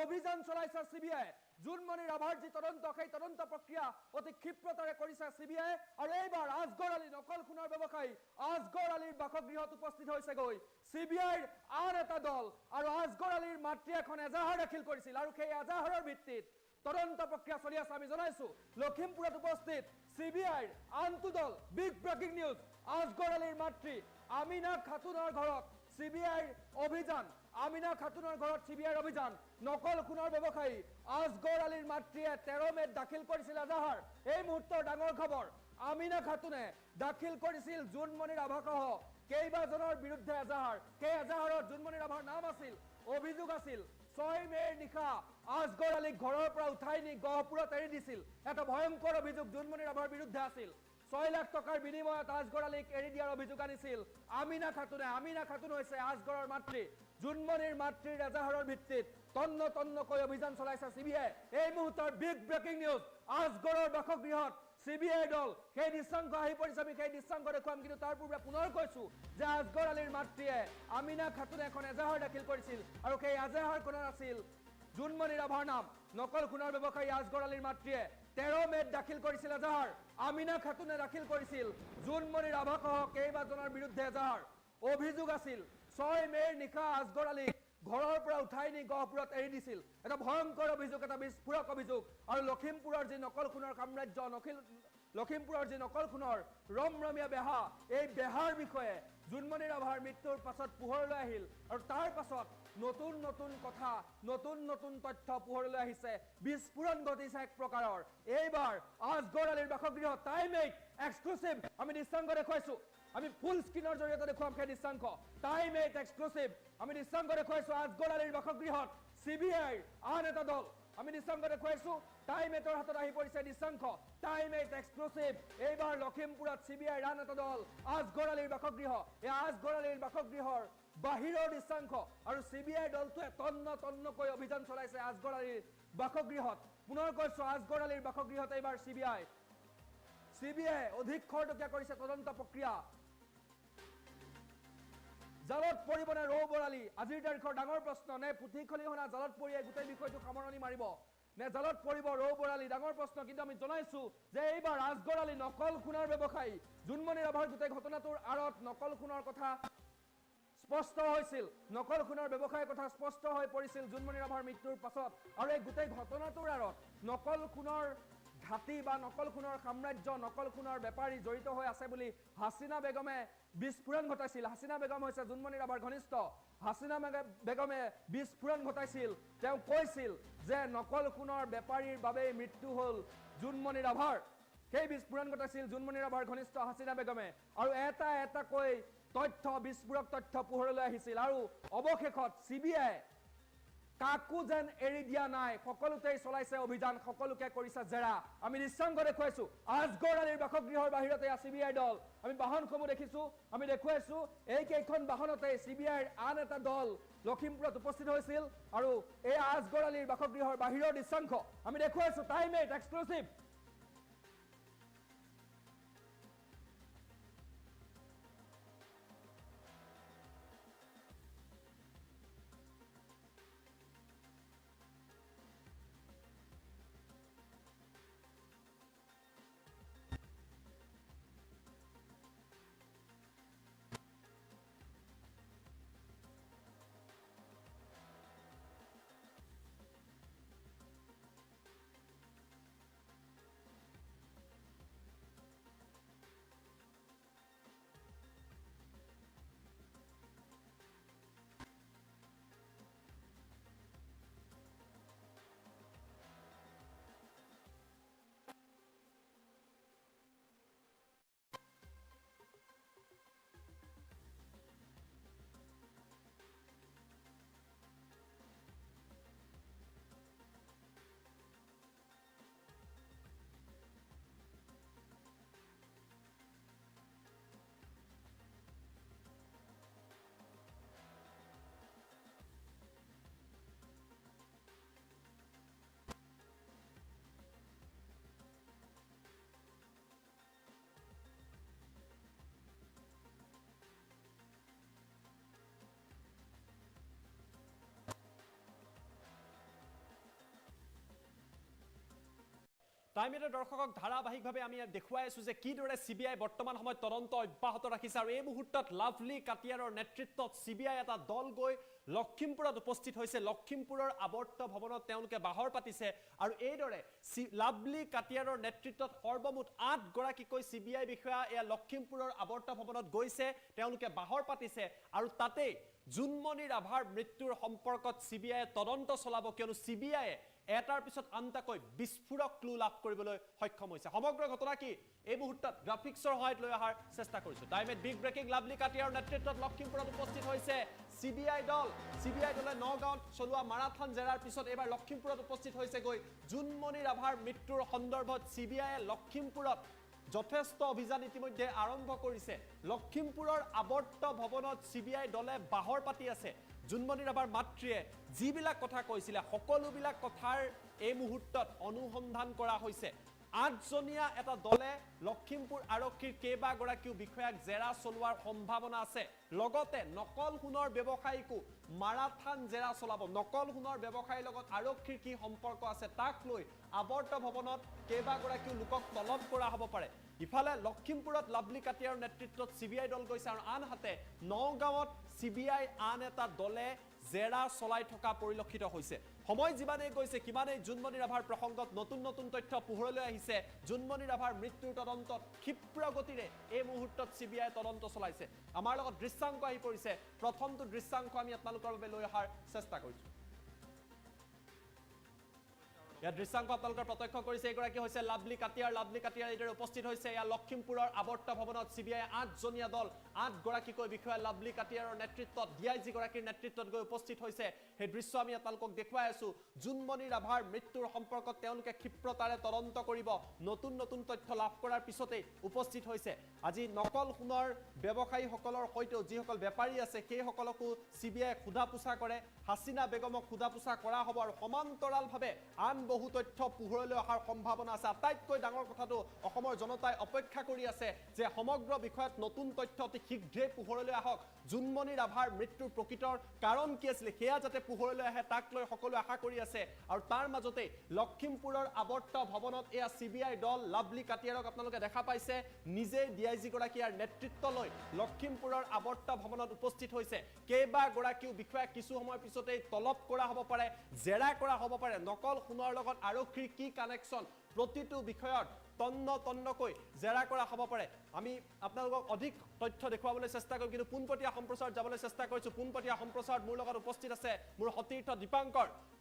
অভিযান চলাইছে CBI জোনমণি ৰাভাৰ যি তদন্ত সেই তদন্ত প্ৰক্ৰিয়া অতি ক্ষিপ্ৰতাৰে কৰিছে CBI আৰু এইবাৰ আজগৰ আলী নকল খুনৰ ব্যৱসায়ী আজগৰ আলীৰ বাসগৃহত উপস্থিত হৈছেগৈ CBIৰ আন এটা দল আৰু আজগৰ আলীৰ মাতৃয়ে এখন এজাহাৰ দাখিল কৰিছিল আৰু সেই এজাহাৰৰ ভিত্তিত তদন্ত প্ৰক্ৰিয়া চলি আছে আমি জনাইছো লখিমপুৰত উপস্থিত CBIৰ আনটো দল বিগ ব্ৰেকিং নিউজ আজগৰ আলীৰ মাতৃ আমিনা খাতুনৰ ঘৰত CBIৰ অভিযান আমিনা খাতুনৰ ঘৰত CBIৰ অভিযান নকল খুনৰ ব্যৱসায়ী আজগৰ আলীৰ মাতৃয়ে 13 মেত দাখিল কৰিছিল এজাহাৰ এই মুহূৰ্তৰ ডাঙৰ খবৰ আমিনা খাতুনে দাখিল কৰিছিল জোনমণি ৰাভাসহ কেইবাজনৰ বিৰুদ্ধে এজাহাৰ সেই এজাহাৰত জোনমণি ৰাভাৰ নাম আছিল অভিযোগ আছিল 6 মেৰ নিশা আজগৰ আলীক ঘৰৰ পৰা উঠাই নি গহপুৰত এৰি দিছিল এটা ভয়ংকৰ অভিযোগ জোনমণি ৰাভাৰ বিৰুদ্ধে আছিল 6 লাখ টকাৰ বিনিময়ত আজগৰ আলীক এৰি দিয়াৰ অভিযোগ আনিছিল আমিনা খাতুন হৈছে আজগৰৰ মাতৃ জোনমণিৰ মাতৃৰ এজাহাৰৰ ভিত্তিত তন্নকৈ অভিযান চলাইছে CBI এই মুহূৰ্তৰ বিগ ব্ৰেকিং নিউজ আজগৰৰ বাসগৃহত CBI দল সেই দৃশ্যাংক আহি পৰিছে আমি সেই দৃশ্যাংক দেখুৱাম কিন্তু তাৰ পূৰ্বে পুনৰ কৈছো যে আজগৰ আলীৰ মাতৃয়ে আমিনা খাতুনে এখন এজাহাৰ দাখিল কৰিছিল আৰু সেই এজাহাৰখনৰ আছিল জোনমণি ৰাভাৰ নাম নকল খুনৰ ব্যৱসায়ী আজগৰ আলীৰ মাতৃয়ে 13 মেত দাখিল কৰিছিল এজাহাৰ আমিনা খাতুনে দাখিল কৰিছিল জোনমণি ৰাভাসহ কেইবাজনৰ বিৰুদ্ধে এজাহাৰ অভিযোগ আছিল 6 মেৰ নিশা আজগৰ আলীক ঘৰৰ পৰা উঠাই নি গহপুৰত এৰি দিছিল এটা ভয়ংকৰ অভিযোগ এটা বিস্ফোৰক অভিযোগ আৰু লখিমপুৰৰ যি নকল খুনৰ সাম্ৰাজ্য লখিমপুৰৰ যি নকল খুনৰ ৰমৰমীয়া বেহা এই বেহাৰ বিষয়ে জোনমণি ৰাভাৰ মৃত্যুৰ পাছত পোহৰলৈ আহিল আৰু তাৰ পাছত নতুন কথা নতুন তথ্য পোহৰলৈ আহিছে বিস্ফোৰণ ঘটিছে এক প্ৰকাৰৰ এইবাৰ আজগৰ আলীৰ বাসগৃহ টাইম 8 এক্সক্লুসিভ আমি দৃশ্যাংক দেখুৱাইছো আমি ফুল স্ক্ৰিনৰ জৰিয়তে দেখুৱাম সেই দৃশ্যাংক টাইম 8 এক্সক্লুসিভ আমি দৃশ্যাংক দেখুৱাইছো আজগৰ আলীৰ বাসগৃহত CBIৰ আন এটা দল আমি দৃশ্যাংক দেখুৱাইছো টাইম 8ৰ হাতত আহি পৰিছে দৃশ্যাংক টাইম 8 এক্সক্লুসিভ এইবাৰ লখিমপুৰত CBIৰ আন এটা দল আজগৰ আলীৰ বাসগৃহ এই আজগৰ আলীৰ বাসগৃহৰ বাহিৰৰ দৃশ্যাংক আৰু CBI দলটোৱে তন্নকৈ অভিযান চলাইছে আজগৰ আলীৰ বাসগৃহত পুনৰ কৈছো আজগৰ আলীৰ বাসগৃহত এইবাৰ CBI অধিক খৰতকীয়া কৰিছে তদন্ত প্ৰক্ৰিয়া জালত পৰিব নে ৰৌ বৰালি আজিৰ তাৰিখৰ ডাঙৰ প্ৰশ্ন নে পুথিখলিহনা জালত পৰিয়ে গোটেই বিষয়টো সামৰণি মাৰিব নে জালত পৰিব ৰৌ বৰালি ডাঙৰ প্ৰশ্ন কিন্তু আমি জনাইছো যে এইবাৰ আজগৰ আলী নকল খুনৰ ব্যৱসায়ী জোনমণি ৰাভাৰ গোটেই ঘটনাটোৰ আঁৰত নকল খুনৰ কথা স্পষ্ট হৈছিল নকল খুনৰ ব্যৱসায়ৰ কথা স্পষ্ট হৈ পৰিছিল জোনমণি ৰাভাৰ মৃত্যুৰ পাছত আৰু এই গোটেই ঘটনাটোৰ আঁৰত নকল খুনৰ ঘাটি বা নকল খুনৰ সাম্ৰাজ্য নকল খুনৰ বেপাৰী জড়িত হৈ আছে বুলি হাসিনা বেগমে বিস্ফোৰণ ঘটাইছিল হাসিনা বেগম হৈছে জোনমণি ৰাভাৰ ঘনিষ্ঠ হাসিনা বেগমে বিস্ফোৰণ ঘটাইছিল তেওঁ কৈছিল যে নকল খুনৰ বেপাৰীৰ বাবে মৃত্যু হ'ল জোনমণি ৰাভাৰ সেই বিস্ফোৰণ ঘটাইছিল জোনমণি ৰাভাৰ ঘনিষ্ঠ হাসিনা বেগমে আৰু এটা কৈ তথ্য বিস্ফোৰক তথ্য পোহৰলৈ আহিছিল আৰু অৱশেষত CBI কাকু যেন এৰি দিয়া নাই সকলোতেই চলাইছে অভিযান সকলোকে কৰিছে জেৰা আমি দৃশ্যাংক দেখুৱাইছো আজগৰ আলীৰ বাসগৃহৰ বাহিৰতে CBI দল আমি বাহনসমূহ দেখিছো আমি দেখুৱাইছো এই কেইখন বাহনতে CBIৰ আন এটা দল লখিমপুৰত উপস্থিত হৈছিল আৰু এই আজগৰ আলীৰ বাসগৃহৰ বাহিৰৰ দৃশ্যাংক আমি দেখুৱাইছো টাইম 8 এক্সক্লুসিভ টাইম8 দৰ্শকক ধাৰাবাহিকভাৱে আমি দেখুৱাই আছো যে কিদৰে CBI বৰ্তমান সময়ত তদন্ত অব্যাহত ৰাখিছে আৰু এই মুহূৰ্তত লাভলি কাটিয়াৰৰ নেতৃত্বত CBI এটা দল গৈ লখিমপুৰত উপস্থিত হৈছে লখিমপুৰৰ আৱৰ্ত ভৱনত তেওঁলোকে বাহৰ পাতিছে আৰু এইদৰে লাভলি কাটিয়াৰৰ নেতৃত্বত সৰ্বমুঠ 8 গৰাকীকৈ CBI বিষয়া এয়া লখিমপুৰৰ আৱৰ্ত ভৱনত গৈছে তেওঁলোকে বাহৰ পাতিছে আৰু তাতে জুনমণি ৰাভাৰ মৃত্যুৰ সম্পৰ্কত CBI তদন্ত চলাব কিয়নো CBI এটাৰ পিছত আনটাকৈ বিস্ফোৰক ক্লু লাভ কৰিবলৈ সক্ষম হৈছে সমগ্ৰ ঘটনা কি এই মুহূৰ্তত গ্ৰাফিক্সৰ সহায়ত লৈ অহাৰ চেষ্টা কৰিছো টাইম8 বিগ ব্ৰেকিং লাভলি কাটিয়াৰৰ নেতৃত্বত লখিমপুৰত উপস্থিত হৈছে CBI দলে নগাঁৱত চলোৱা মাৰাথন জেৰাৰ পিছত এবাৰ লখিমপুৰত উপস্থিত হৈছে গৈ জুনমণি ৰাভাৰ মৃত্যুৰ সন্দৰ্ভত CBI লখিমপুৰত যথেষ্ট অভিযান ইতিমধ্যে আৰম্ভ কৰিছে লখিমপুৰৰ আৱৰ্ত ভৱনত CBI দলে বাহৰ পাতি আছে জুনমণি ৰাভাৰ মাতৃয়ে যিবিলাক কথা কৈছিলে সকলোবিলাক কথাৰ এই মুহূৰ্তত অনুসন্ধান কৰা হৈছে 8জনীয়া এটা দলে লখিমপুৰ আৰক্ষীৰ কেইবাগৰাকীও বিষয়াক জেৰা চলোৱাৰ সম্ভাৱনা আছে লগতে নকল সোণৰ ব্যৱসায়ীকো মাৰাথান জেৰা চলাব নকল সোণৰ ব্যৱসায়ীৰ লগত আৰক্ষীৰ কি সম্পৰ্ক আছে তাক লৈ আৱৰ্ত ভৱনত কেইবাগৰাকীও লোকক তলব কৰা হ'ব পাৰে ইফালে লখিমপুৰত লাভলি কাটিয়াৰৰ নেতৃত্বত CBI দল গৈছে আৰু আনহাতে নগাঁৱত CBI আন এটা দলে জেৰা চলাই থকা পৰিলক্ষিত হৈছে সময় যিমানেই গৈছে কিমানেই জুনমণি ৰাভাৰ প্ৰসংগত নতুন নতুন তথ্য পোহৰলৈ আহিছে জুনমণি ৰাভাৰ মৃত্যুৰ তদন্তত ক্ষিপ্ৰ গতিৰে এই মুহূৰ্তত CBI তদন্ত চলাইছে আমাৰ লগত দৃশ্যাংক আহি পৰিছে প্ৰথমটো দৃশ্যাংক আমি আপোনালোকৰ বাবে লৈ অহাৰ চেষ্টা কৰিছো ইয়াৰ দৃশ্যাংক আপোনালোকে প্ৰত্যক্ষ কৰিছে এগৰাকী হৈছে লাভলি কাটিয়াৰ এইদৰে উপস্থিত হৈছে এয়া লখিমপুৰৰ আৱৰ্ত ভৱনত CBI 8জনীয়া দল 8 গৰাকীকৈ বিষয়া লাভলি কাটিয়াৰৰ নেতৃত্বত DIG গৰাকীৰ নেতৃত্বত গৈ উপস্থিত হৈছে সেই দৃশ্য আমি আপোনালোকক দেখুৱাই আছো জুনমণি ৰাভাৰ মৃত্যুৰ সম্পৰ্কত তেওঁলোকে ক্ষিপ্ৰতাৰে তদন্ত কৰিব নতুন নতুন তথ্য লাভ কৰাৰ পিছতেই উপস্থিত হৈছে আজি নকল সোণৰ ব্যৱসায়ীসকলৰ সৈতে যিসকল বেপাৰী আছে সেইসকলকো CBI খুদা পোছা কৰে হাসিনা বেগমক খুদা পোছা কৰা হ'ব আৰু সমান্তৰালভাৱে আন বহু তথ্য পোহৰলৈ অহাৰ সম্ভাৱনা আছে আটাইতকৈ ডাঙৰ কথাটো অসমৰ জনতাই অপেক্ষা কৰি আছে যে সমগ্ৰ বিষয়ত নতুন তথ্য অতি শীঘ্ৰে পোহৰলৈ আহক জুনমণি ৰাভাৰ মৃত্যুৰ প্ৰকৃতৰ কাৰণ কি আছিল সেয়া যাতে পোহৰলৈ আহে তাক লৈ সকলোৱে আশা কৰি আছে আৰু তাৰ মাজতে লখিমপুৰৰ আৱৰ্ত ভৱনত এয়া CBI দল লাভলি কাটিয়াৰক আপোনালোকে দেখা পাইছে নিজে DIG গৰাকীৰ নেতৃত্ব লৈ লখিমপুৰৰ আৱৰ্ত ভৱনত উপস্থিত হৈছে কেইবাগৰাকীও বিষয়া কিছু সময় পিছতেই তলব কৰা হ'ব পাৰে জেৰা কৰা হ'ব পাৰে নকল সোণৰ লগত আৰক্ষীৰ কি কানেকশ্যন প্ৰতিটো বিষয়ত তন্নকৈ জেৰা কৰা হ'ব পাৰে আমি আপোনালোকক অধিক তথ্য দেখুৱাবলৈ চেষ্টা কৰিম কিন্তু পুনপটীয়া সম্প্ৰচাৰত যাবলৈ চেষ্টা কৰিছো পুনপটীয়া সম্প্ৰচাৰত মোৰ লগত উপস্থিত আছে মোৰ সতীৰ্থ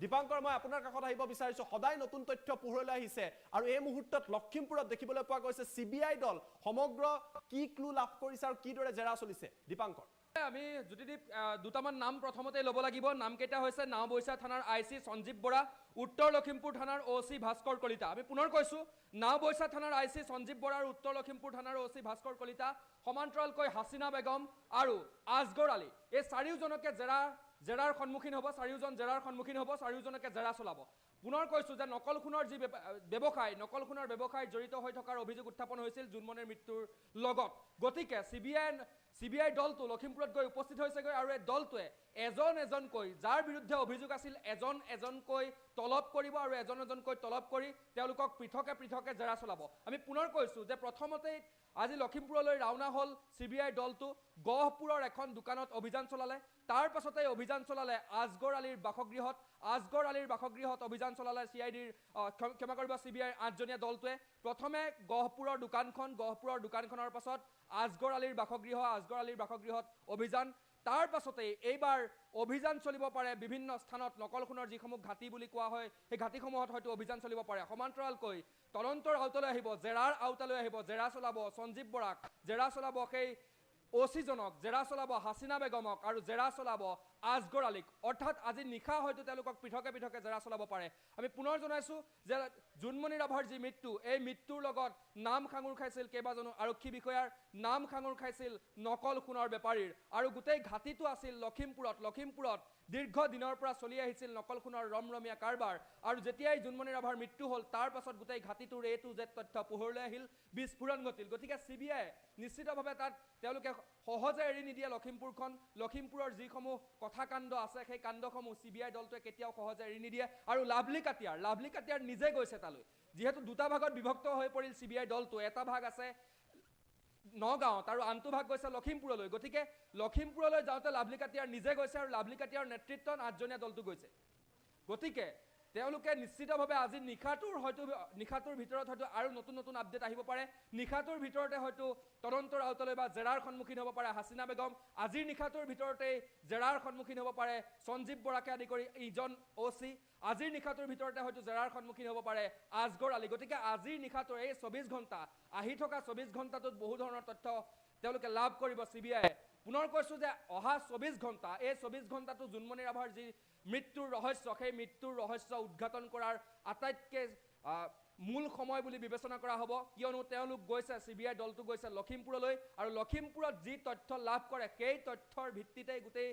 দীপাংকৰ মই আপোনাৰ কাষত আহিব বিচাৰিছো সদায় নতুন তথ্য পোহৰলৈ আহিছে আৰু এই মুহূৰ্তত লখিমপুৰত দেখিবলৈ পোৱা গৈছে CBI দল সমগ্ৰ কি ক্লু লাভ কৰিছে আৰু কিদৰে জেৰা চলিছে দীপাংকৰ আমি জ্যোতিদীপ দুটামান নাম প্ৰথমতে ল'ব লাগিব নামকেইটা হৈছে নাওবৈচা থানাৰ IC সঞ্জীৱ বৰা উত্তৰ লখিমপুৰ থানাৰ OC ভাস্কৰ কলিতা আমি পুনৰ কৈছো নাওবৈচা থানাৰ IC সঞ্জীৱ বৰা আৰু উত্তৰ লখিমপুৰ থানাৰ OC ভাস্কৰ কলিতা সমান্তৰালকৈ হাসিনা বেগম আৰু আজগৰ আলী এই চাৰিওজনকে জেৰাৰ সন্মুখীন হ'ব চাৰিওজনকে জেৰা চলাব পুনৰ কৈছো যে নকল সোণৰ যি ব্যৱসায় জড়িত হৈ থকাৰ অভিযোগ উত্থাপন হৈছিল জুনমণিৰ মৃত্যুৰ লগত গতিকে CBI দলটো লখিমপুৰত গৈ উপস্থিত হৈছেগৈ আৰু এই দলটোৱে এজনকৈ যাৰ বিৰুদ্ধে অভিযোগ আছিল এজনকৈ তলব কৰিব আৰু এজনকৈ তলব কৰি তেওঁলোকক পৃথকে জেৰা চলাব আমি পুনৰ কৈছো যে প্ৰথমতেই আজি লখিমপুৰলৈ ৰাওনা হ'ল CBI দলটো গহপুৰৰ এখন দোকানত অভিযান চলালে তাৰ পাছতে অভিযান চলালে আজগৰ আলীৰ বাসগৃহত অভিযান চলালে CIDৰ ক্ষমা কৰিব CBIৰ 8জনীয়া দলটোৱে প্ৰথমে গহপুৰৰ দোকানখনৰ পাছত আজগৰ আলীৰ বাসগৃহত অভিযান তাৰ পাছতে এইবাৰ অভিযান চলিব পাৰে বিভিন্ন স্থানত নকল সোণৰ যিসমূহ ঘাটি বুলি কোৱা হয় সেই ঘাটিসমূহত হয়তো অভিযান চলিব পাৰে সমান্তৰালকৈ তদন্তৰ আওতালৈ আহিব জেৰাৰ আওতালৈ আহিব জেৰা চলাব সঞ্জীৱ বৰাক জেৰা চলাব সেই OC জনক জেৰা চলাব হাসিনা বেগমক আৰু জেৰা চলাব আজগৰ আলীক অৰ্থাৎ আজি নিশা হয়তো তেওঁলোকক পৃথকে জেৰা চলাব পাৰে আমি পুনৰ জনাইছো যে জুনমণি ৰাভাৰ যি মৃত্যু এই মৃত্যুৰ লগত নাম খাঙুৰ খাইছিল কেইবাজনো আৰক্ষী বিষয়াৰ নাম খাঙুৰ খাইছিল নকল সোণৰ বেপাৰীৰ আৰু গোটেই ঘাটিটো আছিল লখিমপুৰত দীৰ্ঘ দিনৰ পৰা চলি আহিছিল নকল সোণৰ ৰমৰমীয়া কাৰবাৰ আৰু যেতিয়াই জুনমণি ৰাভাৰ মৃত্যু হ'ল তাৰ পাছত গোটেই ঘাটিটোৰ A to Z তথ্য পোহৰলৈ আহিল বিস্ফোৰণ ঘটিল গতিকে CBI নিশ্চিতভাৱে তাত তেওঁলোকে সহজে এৰি নিদিয়ে লখিমপুৰখন লখিমপুৰৰ যিসমূহ কথা কাণ্ড আছে সেই কাণ্ডসমূহ CBI দলটোৱে কেতিয়াও সহজে এৰি নিদিয়ে আৰু লাভলি কাটিয়াৰ নিজে গৈছে তালৈ যিহেতু দুটা ভাগত বিভক্ত হৈ পৰিল CBI দলটো এটা ভাগ আছে নগাঁৱত আৰু আনটো ভাগ গৈছে লখিমপুৰলৈ গতিকে লখিমপুৰলৈ যাওঁতে লাভলি কাটিয়াৰ নিজে গৈছে আৰু লাভলি কাটিয়াৰ নেতৃত্বত 8জনীয়া দলটো গৈছে গতিকে তেওঁলোকে নিশ্চিতভাৱে আজি নিশাটোৰ ভিতৰত হয়তো আৰু নতুন আপডেট আহিব পাৰে নিশাটোৰ ভিতৰতে হয়তো তদন্তৰ আওতালৈ বা জেৰাৰ সন্মুখীন হ'ব পাৰে হাসিনা বেগম আজিৰ নিশাটোৰ ভিতৰতে জেৰাৰ সন্মুখীন হ'ব পাৰে সঞ্জীৱ বৰাকে আদি কৰি ইজন OC আজিৰ নিশাটোৰ ভিতৰতে হয়তো জেৰাৰ সন্মুখীন হ'ব পাৰে আজগৰ আলী গতিকে আজিৰ নিশাটোৰ এই 24 ঘণ্টা আহি থকা 24 ঘণ্টাটোত বহু ধৰণৰ তথ্য তেওঁলোকে লাভ কৰিব CBI পুনৰ কৈছো যে অহা 24 ঘণ্টা এই 24 ঘণ্টাটো জুনমণি ৰাভাৰ যি মৃত্যুৰ ৰহস্য সেই মৃত্যুৰ ৰহস্য উদ্ঘাটন কৰাৰ আটাইতকৈ মূল সময় বুলি বিবেচনা কৰা হ'ব কিয়নো তেওঁলোক গৈছে CBI দলটো গৈছে লখিমপুৰলৈ আৰু লখিমপুৰত যি তথ্য লাভ কৰে সেই তথ্যৰ ভিত্তিতে গোটেই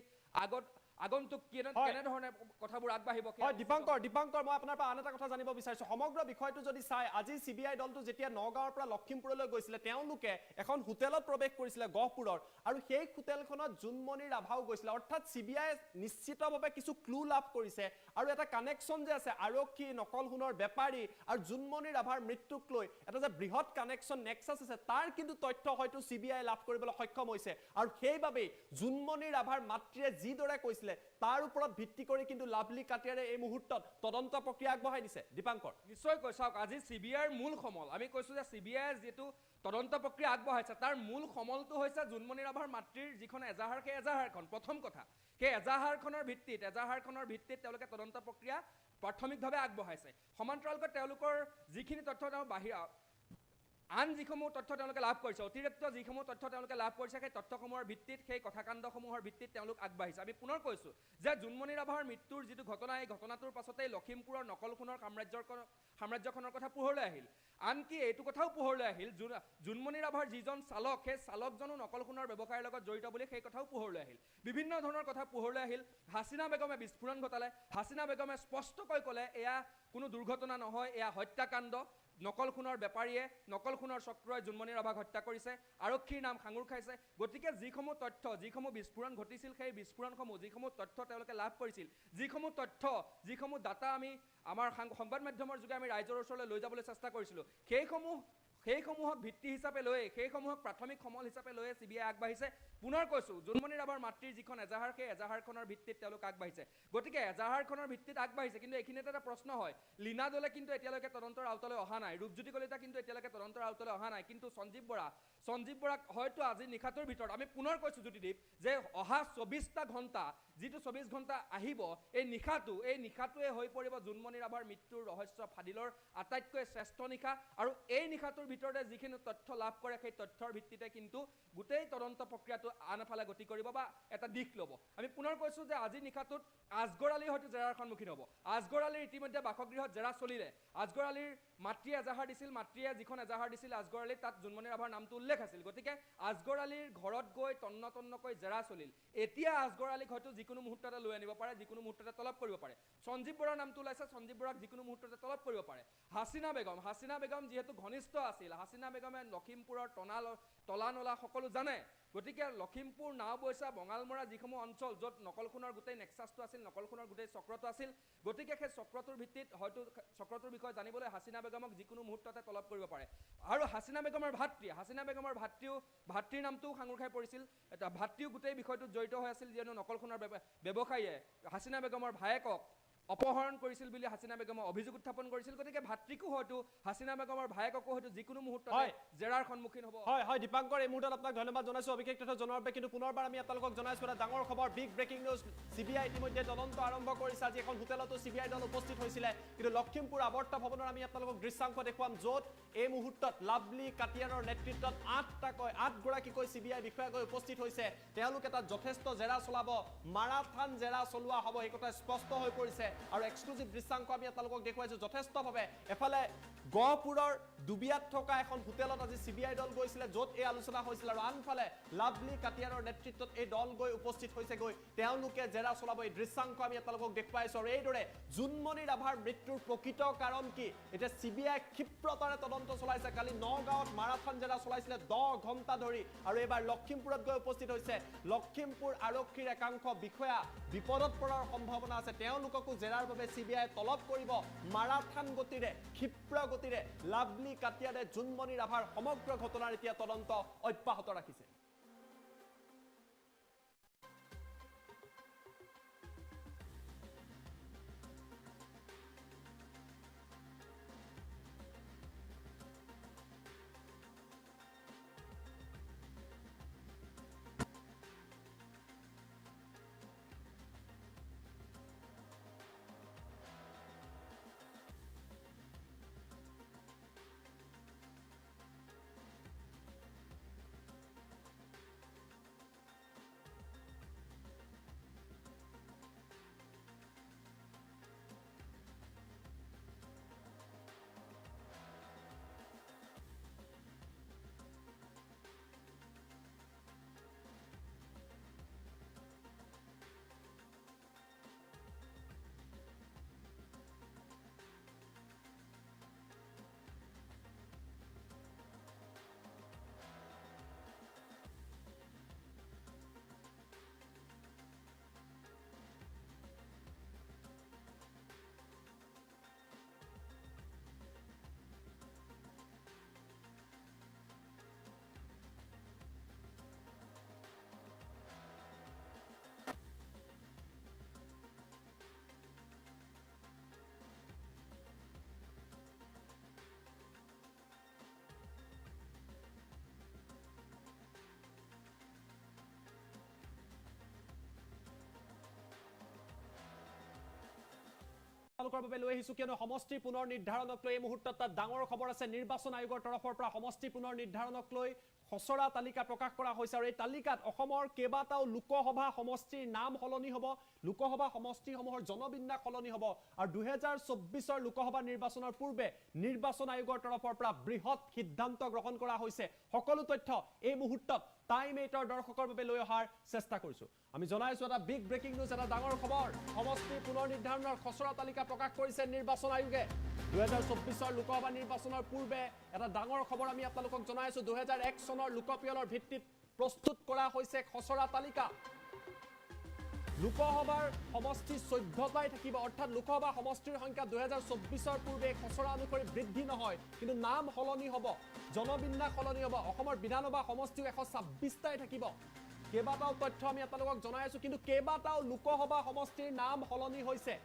আগন্তুক কেনেধৰণে কথাবোৰ আগবাঢ়িব হয় দীপাংকৰ মই আপোনাৰ পৰা আন এটা কথা জানিব বিচাৰিছো সমগ্ৰ বিষয়টো যদি চাই আজি CBI দলটো যেতিয়া নগাঁৱৰ পৰা লখিমপুৰলৈ গৈছিলে তেওঁলোকে এখন হোটেলত প্ৰৱেশ কৰিছিলে গহপুৰৰ আৰু সেই হোটেলখনত জুনমণি ৰাভাও গৈছিলে অৰ্থাৎ CBI নিশ্চিতভাৱে কিছু ক্লু লাভ কৰিছে আৰু এটা কানেকশ্যন যে আছে আৰক্ষী নকল সোণৰ বেপাৰী আৰু জুনমণি ৰাভাৰ মৃত্যুক লৈ এটা যে বৃহৎ কানেকশ্যন নেক্সাছ আছে তাৰ কিন্তু তথ্য হয়তো CBI লাভ কৰিবলৈ সক্ষম হৈছে আৰু সেইবাবেই জুনমণি ৰাভাৰ মাতৃয়ে যিদৰে কৈছিল তাৰ ওপৰত ভিত্তি কৰি কিন্তু লাভলি কাটিয়াৰে এই মুহূৰ্তত তদন্ত প্ৰক্ৰিয়া আগবঢ়াই দিছে দীপাংকৰ নিশ্চয় কৈছাওক আজি CBIৰ মূল সমল আমি কৈছো যে CBI যেটো তদন্ত প্ৰক্ৰিয়া আগবঢ়াইছে তাৰ মূল সমলটো হৈছে জুনমণি ৰাভাৰ মাতৃৰ যিখন এজাহাৰ সেই এজাহাৰখন প্ৰথম কথা সেই এজাহাৰখনৰ ভিত্তিত তেওঁলোকে তদন্ত প্ৰক্ৰিয়া প্ৰাথমিকভাৱে আগবঢ়াইছে সমান্তৰালকৈ তেওঁলোকৰ যিখিনি তথ্য বাহিৰা আন যিসমূহ তথ্য তেওঁলোকে লাভ কৰিছে অতিৰিক্ত যিসমূহ তথ্য তেওঁলোকে লাভ কৰিছে সেই তথ্যসমূহৰ ভিত্তিত সেই কথাকাণ্ডসমূহৰ ভিত্তিত তেওঁলোক আগবাঢ়িছে আমি পুনৰ কৈছো যে জুনমণি ৰাভাৰ মৃত্যুৰ যিটো ঘটনা এই ঘটনাটোৰ পাছতেই লখিমপুৰৰ নকল সোণৰ সাম্ৰাজ্যখনৰ কথা পোহৰলৈ আহিল আনকি এইটো কথাও পোহৰলৈ আহিল জুনমণি ৰাভাৰ যিজন চালক সেই চালকজনো নকল সোণৰ ব্যৱসায়ৰ লগত জড়িত বুলি সেই কথাও পোহৰলৈ আহিল বিভিন্ন ধৰণৰ কথা পোহৰলৈ আহিল হাসিনা বেগমে বিস্ফোৰণ ঘটালে হাসিনা বেগমে স্পষ্টকৈ ক'লে এয়া কোনো দুৰ্ঘটনা নহয় এয়া হত্যাকাণ্ড নকল সোণৰ বেপাৰীয়ে নকল সোণৰ চক্ৰই জুনমণি ৰাভাক হত্যা কৰিছে আৰক্ষীৰ নাম সাঙুৰ খাইছে গতিকে যিসমূহ তথ্য যিসমূহ বিস্ফোৰণ ঘটিছিল সেই বিস্ফোৰণসমূহ যিসমূহ তথ্য তেওঁলোকে লাভ কৰিছিল যিসমূহ ডাটা আমি আমাৰ সংবাদ মাধ্যমৰ যোগে আমি ৰাইজৰ ওচৰলৈ লৈ যাবলৈ চেষ্টা কৰিছিলোঁ সেইসমূহক ভিত্তি হিচাপে লৈ সেইসমূহক প্ৰাথমিক সমল হিচাপে লৈ CBI আগবাঢ়িছে পুনৰ কৈছো জুনমণি ৰাভাৰ মাতৃৰ যিখন এজাহাৰ সেই এজাহাৰখনৰ ভিত্তিত তেওঁলোক আগবাঢ়িছে গতিকে এজাহাৰখনৰ ভিত্তিত আগবাঢ়িছে কিন্তু এইখিনিতে এটা প্ৰশ্ন হয় লীনা দলে কিন্তু এতিয়ালৈকে তদন্তৰ আওতালৈ অহা নাই ৰূপজ্যোতি কলিতা কিন্তু এতিয়ালৈকে তদন্তৰ আওতালৈ অহা নাই কিন্তু সঞ্জীৱ বৰাক হয়তো আজি নিশাটোৰ ভিতৰত আমি পুনৰ কৈছো জ্যোতিদীপ যে অহা 24টা ঘণ্টা যিটো 24 ঘণ্টা আহিব এই নিশাটোৱে হৈ পৰিব জুনমণি ৰাভাৰ মৃত্যুৰ ৰহস্য ফাদিলৰ আটাইতকৈ শ্ৰেষ্ঠ নিশা আৰু এই নিশাটোৰ ভিতৰতে যিখিনি তথ্য লাভ কৰে সেই তথ্যৰ ভিত্তিতে কিন্তু গোটেই তদন্ত প্ৰক্ৰিয়াটো আন এফালে গতি কৰিব বা এটা দিশ ল'ব আমি পুনৰ কৈছো যে আজি নিশাটোত আজগৰ আলী হয়তো জেৰাৰ সন্মুখীন হ'ব আজগৰ আলীৰ ইতিমধ্যে বাসগৃহত জেৰা চলিলে আজগৰ আলীৰ মাতৃয়ে এজাহাৰ দিছিল মাতৃয়ে যিখন এজাহাৰ দিছিল আজগৰ আলীৰ তাত জুনমণি ৰাভাৰ নামটো উল্লেখ আছিল গতিকে আজগৰ আলীৰ ঘৰত গৈ তন্নকৈ জেৰা চলিল এতিয়া আজগৰ আলীক হয়তো যিকোনো মুহূৰ্ততে লৈ আনিব পাৰে যিকোনো মুহূৰ্ততে তলব কৰিব পাৰে সঞ্জীৱ বৰাৰ নামটো ওলাইছে সঞ্জীৱ বৰাক যিকোনো মুহূৰ্ততে তলব কৰিব পাৰে হাসিনা বেগম যিহেতু ঘনিষ্ঠ আছিল হাসিনা বেগমে লখিমপুৰৰ তলা নলা সকলো জানে গতিকে লখিমপুৰ নাওবৈচা বঙালমৰা যিসমূহ অঞ্চল য'ত নকল সোণৰ গোটেই নেক্সাছটো আছিল নকল সোণৰ গোটেই চক্ৰটো আছিল গতিকে সেই চক্ৰটোৰ ভিত্তিত হয়তো চক্ৰটোৰ বিষয়ে জানিবলৈ হাসিনা বেগমক যিকোনো মুহূৰ্ততে তলব কৰিব পাৰে আৰু হাসিনা বেগমৰ ভাতৃৰ নামটো সাঙুৰ খাই পৰিছিল এটা ভাতৃও গোটেই বিষয়টোত জড়িত হৈ আছিল যিহেতু নকল সোণৰ ব্যৱসায়ীয়ে হাসিনা বেগমৰ ভায়েকক অপহৰণ কৰিছিল বুলি হাসিনা বেগমে অভিযোগ উত্থাপন কৰিছিল গতিকে ভাতৃকো হয়তো হাসিনা বেগমৰ ভায়েককো হয়তো যিকোনো মুহূৰ্ততে জেৰাৰ সন্মুখীন হ'ব হয় দীপাংকৰ এই মুহূৰ্তত আপোনাক ধন্যবাদ জনাইছো অবিশেষ তথ্য জনোৱাৰ বাবে কিন্তু পুনৰবাৰ আমি আপোনালোকক জনাইছো এটা ডাঙৰ খবৰ বিগ ব্ৰেকিং নিউজ CBI ইতিমধ্যে তদন্ত আৰম্ভ কৰিছে আজি এখন হোটেলতো CBI দল উপস্থিত হৈছিলে কিন্তু লখিমপুৰ আৱৰ্ত ভৱনৰ আমি আপোনালোকক দৃশ্যাংশ দেখুৱাম য'ত এই মুহূৰ্তত লাভলি কাটিয়াৰৰ নেতৃত্বত 8গৰাকীকৈ CBI বিষয়াগৈ উপস্থিত হৈছে তেওঁলোকে তাত যথেষ্ট জেৰা চলাব মাৰাথান জেৰা চলোৱা হ'ব এই কথা স্পষ্ট হৈ পৰিছে আৰু এক্সক্লুসিভ দৃশ্যাংশ আমি আপোনালোকক দেখুৱাইছো যথেষ্টভাৱে এফালে গহপুৰৰ দুবিয়াত থকা এখন হোটেলত আজি CBI দল গৈছিলে য'ত এই আলোচনা হৈছিল আৰু আনফালে লাভলি কাটিয়াৰৰ নেতৃত্বত এই দল গৈ উপস্থিত হৈছে গৈ তেওঁলোকে জেৰা চলাব এই দৃশ্যাংশ আমি আপোনালোকক দেখুৱাইছো আৰু এইদৰে জুনমণি ৰাভাৰ মৃত্যুৰ প্ৰকৃত কাৰণ কি এতিয়া CBI ক্ষিপ্ৰতাৰে তদন্ত চলাইছে কালি নগাঁৱত মাৰাথন জেৰা চলাইছিলে 10 ঘণ্টা ধৰি আৰু এবাৰ লখিমপুৰত গৈ উপস্থিত হৈছে লখিমপুৰ আৰক্ষীৰ একাংশ বিষয়া বিপদত পৰাৰ সম্ভাৱনা আছে তেওঁলোককো জেৰাৰ বাবে CBI তলব কৰিব মাৰাথন গতিৰে ক্ষিপ্ৰ গতিৰে লাভলি কাটিয়াৰে জুনমণি ৰাভাৰ সমগ্ৰ ঘটনাৰ এতিয়া তদন্ত অব্যাহত ৰাখিছে আপোনালোকৰ বাবে লৈ আহিছো কিয়নো সমষ্টি পুনৰ নিৰ্ধাৰণক লৈ এই মুহূৰ্তত তাত ডাঙৰ খবৰ আছে নিৰ্বাচন আয়োগৰ তৰফৰ পৰা সমষ্টি পুনৰ নিৰ্ধাৰণক লৈ খসৰা তালিকা প্ৰকাশ কৰা হৈছে আৰু এই তালিকাত অসমৰ কেইবাটাও লোকসভা সমষ্টিৰ নাম সলনি হ'ব লোকসভা সমষ্টিসমূহৰ জনবিন্যাস সলনি হ'ব আৰু 2024 লোকসভা নিৰ্বাচনৰ পূৰ্বে নিৰ্বাচন আয়োগৰ তৰফৰ পৰা বৃহৎ সিদ্ধান্ত গ্ৰহণ কৰা হৈছে সকলো তথ্য এই মুহূৰ্তত TIME8 দৰ্শকৰ বাবে লৈ অহাৰ চেষ্টা কৰিছো আমি জনাইছো এটা বিগ ব্ৰেকিং নিউজ এটা ডাঙৰ খবৰ সমষ্টি পুনৰ নিৰ্ধাৰণৰ খসৰা তালিকা প্ৰকাশ কৰিছে নিৰ্বাচন আয়োগে 2024 লোকসভা নিৰ্বাচনৰ পূৰ্বে এটা ডাঙৰ খবৰ আমি আপোনালোকক জনাইছো 2001 চনৰ লোকপিয়লৰ ভিত্তিত প্ৰস্তুত কৰা হৈছে খসৰা তালিকা লোকসভাৰ সমষ্টি 14টাই থাকিব অৰ্থাৎ লোকসভা সমষ্টিৰ সংখ্যা 2024 পূৰ্বে খসৰা অনুসৰি বৃদ্ধি নহয় কিন্তু নাম সলনি হ'ব জনবিন্যাস সলনি হ'ব অসমৰ বিধানসভা সমষ্টি 126টাই থাকিব কেইবাটাও তথ্য আমি আপোনালোকক জনাইছো কিন্তু কেইবাটাও লোকসভা সমষ্টিৰ নাম সলনি হৈছে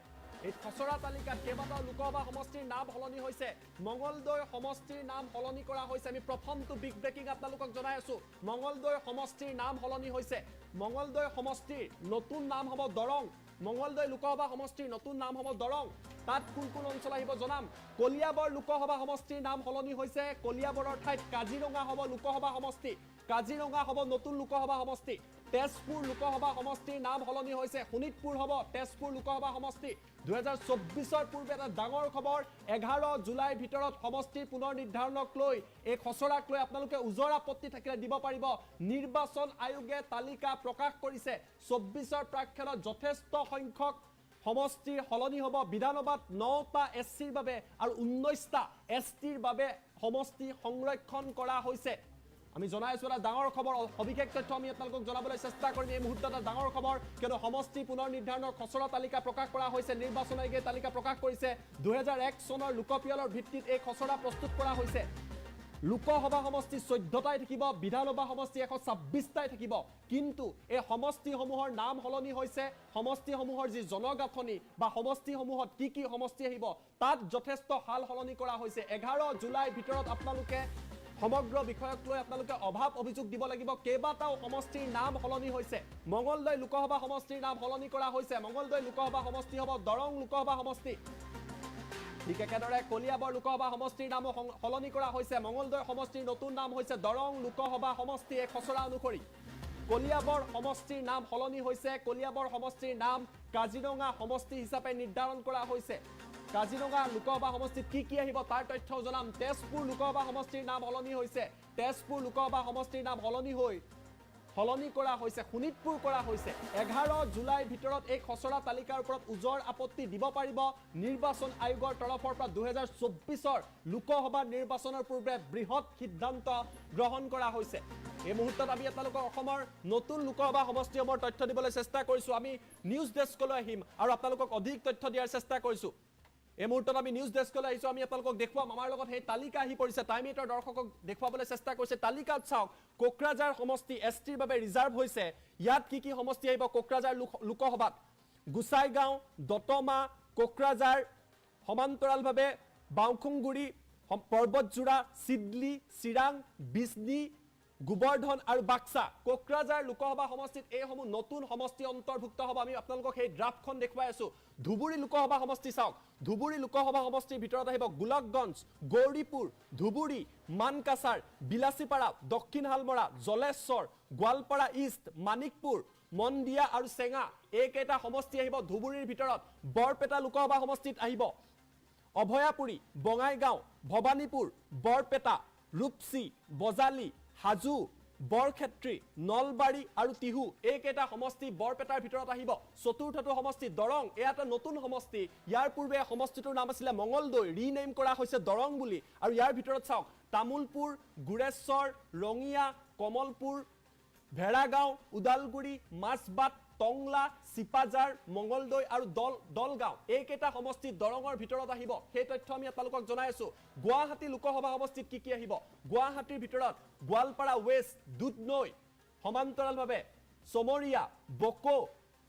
এই খসৰা তালিকাত কেইবাটাও লোকসভা সমষ্টিৰ নাম সলনি হৈছে মঙ্গলদৈ সমষ্টিৰ নাম সলনি কৰা হৈছে আমি প্ৰথমটো বিগ ব্ৰেকিং আপোনালোকক জনাই আছো মঙ্গলদৈ সমষ্টিৰ নাম সলনি হৈছে মঙ্গলদৈ সমষ্টিৰ নতুন নাম হ'ব দৰং মঙ্গলদৈ লোকসভা সমষ্টিৰ নতুন নাম হ'ব দৰং তাত কোন কোন অঞ্চল আহিব জনাম কলিয়াবৰ লোকসভা সমষ্টিৰ নাম সলনি হৈছে কলিয়াবৰৰ ঠাইত কাজিৰঙা হ'ব লোকসভা সমষ্টি কাজিৰঙা হ'ব নতুন লোকসভা সমষ্টি তেজপুৰ লোকসভা সমষ্টিৰ নাম সলনি হৈছে শোণিতপুৰ হ'ব তেজপুৰ লোকসভা সমষ্টি 2024 পূৰ্বে এটা ডাঙৰ খবৰ 11 জুলাইৰ ভিতৰত সমষ্টিৰ পুনৰ নিৰ্ধাৰণক লৈ এই খসৰাক লৈ আপোনালোকে উজৰ আপত্তি থাকিলে দিব পাৰিব নিৰ্বাচন আয়োগে তালিকা প্ৰকাশ কৰিছে 24 প্ৰাক্ষণত যথেষ্ট সংখ্যক সমষ্টিৰ সলনি হ'ব বিধানসভাত 9টা এসচিৰ বাবে আৰু 19টা এসটিৰ বাবে সমষ্টি সংৰক্ষণ কৰা হৈছে আমি জনাইছো এটা ডাঙৰ খবৰ অভিষেক তথ্য আমি আপোনালোকক জনাবলৈ চেষ্টা কৰিম এই মুহূৰ্তত এটা ডাঙৰ খবৰ কিয়নো সমষ্টি পুনৰ নিৰ্ধাৰণৰ খসৰা তালিকা প্ৰকাশ কৰা হৈছে নিৰ্বাচন আয়োগে তালিকা প্ৰকাশ কৰিছে 2001 চনৰ লোকপিয়লৰ ভিত্তিত এই খসৰা প্ৰস্তুত কৰা হৈছে লোকসভা সমষ্টি 14টাই থাকিব বিধানসভা সমষ্টি 126টাই থাকিব কিন্তু এই সমষ্টিসমূহৰ নাম সলনি হৈছে সমষ্টিসমূহৰ যি জনগাঁথনি বা সমষ্টিসমূহত কি সমষ্টি আহিব তাত যথেষ্ট হাল সলনি কৰা হৈছে 11 জুলাইৰ ভিতৰত আপোনালোকে সমগ্ৰ বিষয়ক লৈ আপোনালোকে অভাৱ অভিযোগ দিব লাগিব কেইবাটাও সমষ্টিৰ নাম সলনি হৈছে মঙ্গলদৈ লোকসভা সমষ্টিৰ নাম সলনি কৰা হৈছে মঙ্গলদৈ লোকসভা সমষ্টি হ'ব দৰং লোকসভা সমষ্টি ঠিক একেদৰে কলিয়াবৰ লোকসভা সমষ্টিৰ নাম সলনি কৰা হৈছে মঙ্গলদৈ সমষ্টিৰ নতুন নাম হৈছে দৰং লোকসভা সমষ্টি এক খসৰা অনুসৰি কলিয়াবৰ সমষ্টিৰ নাম সলনি হৈছে কলিয়াবৰ সমষ্টিৰ নাম কাজিৰঙা সমষ্টি হিচাপে নিৰ্ধাৰণ কৰা হৈছে কাজিৰঙা লোকসভা সমষ্টিত কি আহিব তাৰ তথ্য জনাম তেজপুৰ লোকসভা সমষ্টিৰ নাম সলনি হৈছে তেজপুৰ লোকসভা সমষ্টিৰ নাম সলনি কৰা হৈছে শোণিতপুৰ কৰা হৈছে 11 জুলাইৰ ভিতৰত এই খচৰা তালিকাৰ ওপৰত উজৰ আপত্তি দিব পাৰিব নিৰ্বাচন আয়োগৰ তৰফৰ পৰা 2024ৰ লোকসভা নিৰ্বাচনৰ পূৰ্বে বৃহৎ সিদ্ধান্ত গ্ৰহণ কৰা হৈছে এই মুহূৰ্তত আমি আপোনালোকক অসমৰ নতুন লোকসভা সমষ্টিসমূহৰ তথ্য দিবলৈ চেষ্টা কৰিছো আমি নিউজ ডেস্কলৈ আহিম আৰু আপোনালোকক অধিক তথ্য দিয়াৰ চেষ্টা কৰিছো এই মুহূৰ্তত আমি নিউজ ডেস্কলৈ আহিছো আমি আপোনালোকক দেখুৱাম আমাৰ লগত সেই তালিকা আহি পৰিছে টাইম 8ৰ দৰ্শকক দেখুৱাবলৈ চেষ্টা কৰিছে তালিকাত চাওক কোকৰাঝাৰ সমষ্টি এছটিৰ বাবে ৰিজাৰ্ভ হৈছে ইয়াত কি সমষ্টি আহিব কোকৰাঝাৰ লোকসভাত গুসাইগাঁও দতমা কোকৰাঝাৰ সমান্তৰালভাৱে বাউখুংগুৰি পৰ্বতজোৰা সিডলি চিৰাং বিজনী গোবৰ্ধন আৰু বাক্সা কোকৰাঝাৰ লোকসভা সমষ্টিত এইসমূহ নতুন সমষ্টি অন্তৰ্ভুক্ত হ'ব আমি আপোনালোকক সেই ড্ৰাফটখন দেখুৱাই আছো ধুবুৰী লোকসভা সমষ্টি চাওক ধুবুৰী লোকসভা সমষ্টিৰ ভিতৰত আহিব গোলকগঞ্জ গৌৰীপুৰ ধুবুৰী মানকাছাৰ বিলাসীপাৰা দক্ষিণ হালমৰা জলেশ্বৰ গোৱালপাৰা ইষ্ট মানিকপুৰ মন্দিয়া আৰু চেঙা এইকেইটা সমষ্টি আহিব ধুবুৰীৰ ভিতৰত বৰপেটা লোকসভা সমষ্টিত আহিব অভয়াপুৰী বঙাইগাঁও ভৱানীপুৰ বৰপেটা ৰূপসী বজালী হাজু বৰক্ষেত্ৰী নলবাৰী আৰু তিহু এইকেইটা সমষ্টি বৰপেটাৰ ভিতৰত আহিব চতুৰ্থটো সমষ্টি দৰং এটা নতুন সমষ্টি ইয়াৰ পূৰ্বে সমষ্টিটোৰ নাম আছিল মঙ্গলদৈ ৰিনেম কৰা হৈছে দৰং বুলি আৰু ইয়াৰ ভিতৰত চাওক তামুলপুৰ গুৰেশ্বৰ ৰঙিয়া কমলপুৰ ভেড়াগাঁও উদালগুৰি মাছবাট টংলা সিপাজাৰ মঙ্গলদৈ আৰু দলগাঁও এইকেইটা সমষ্টি দৰঙৰ ভিতৰত আহিব সেই তথ্য আমি আপোনালোকক জনাই আছো গুৱাহাটী লোকসভা সমষ্টিত কি আহিব গুৱাহাটীৰ ভিতৰত গোৱালপাৰা ৱেষ্ট দুধনৈ সমান্তৰালভাৱে সমৰীয়া বকো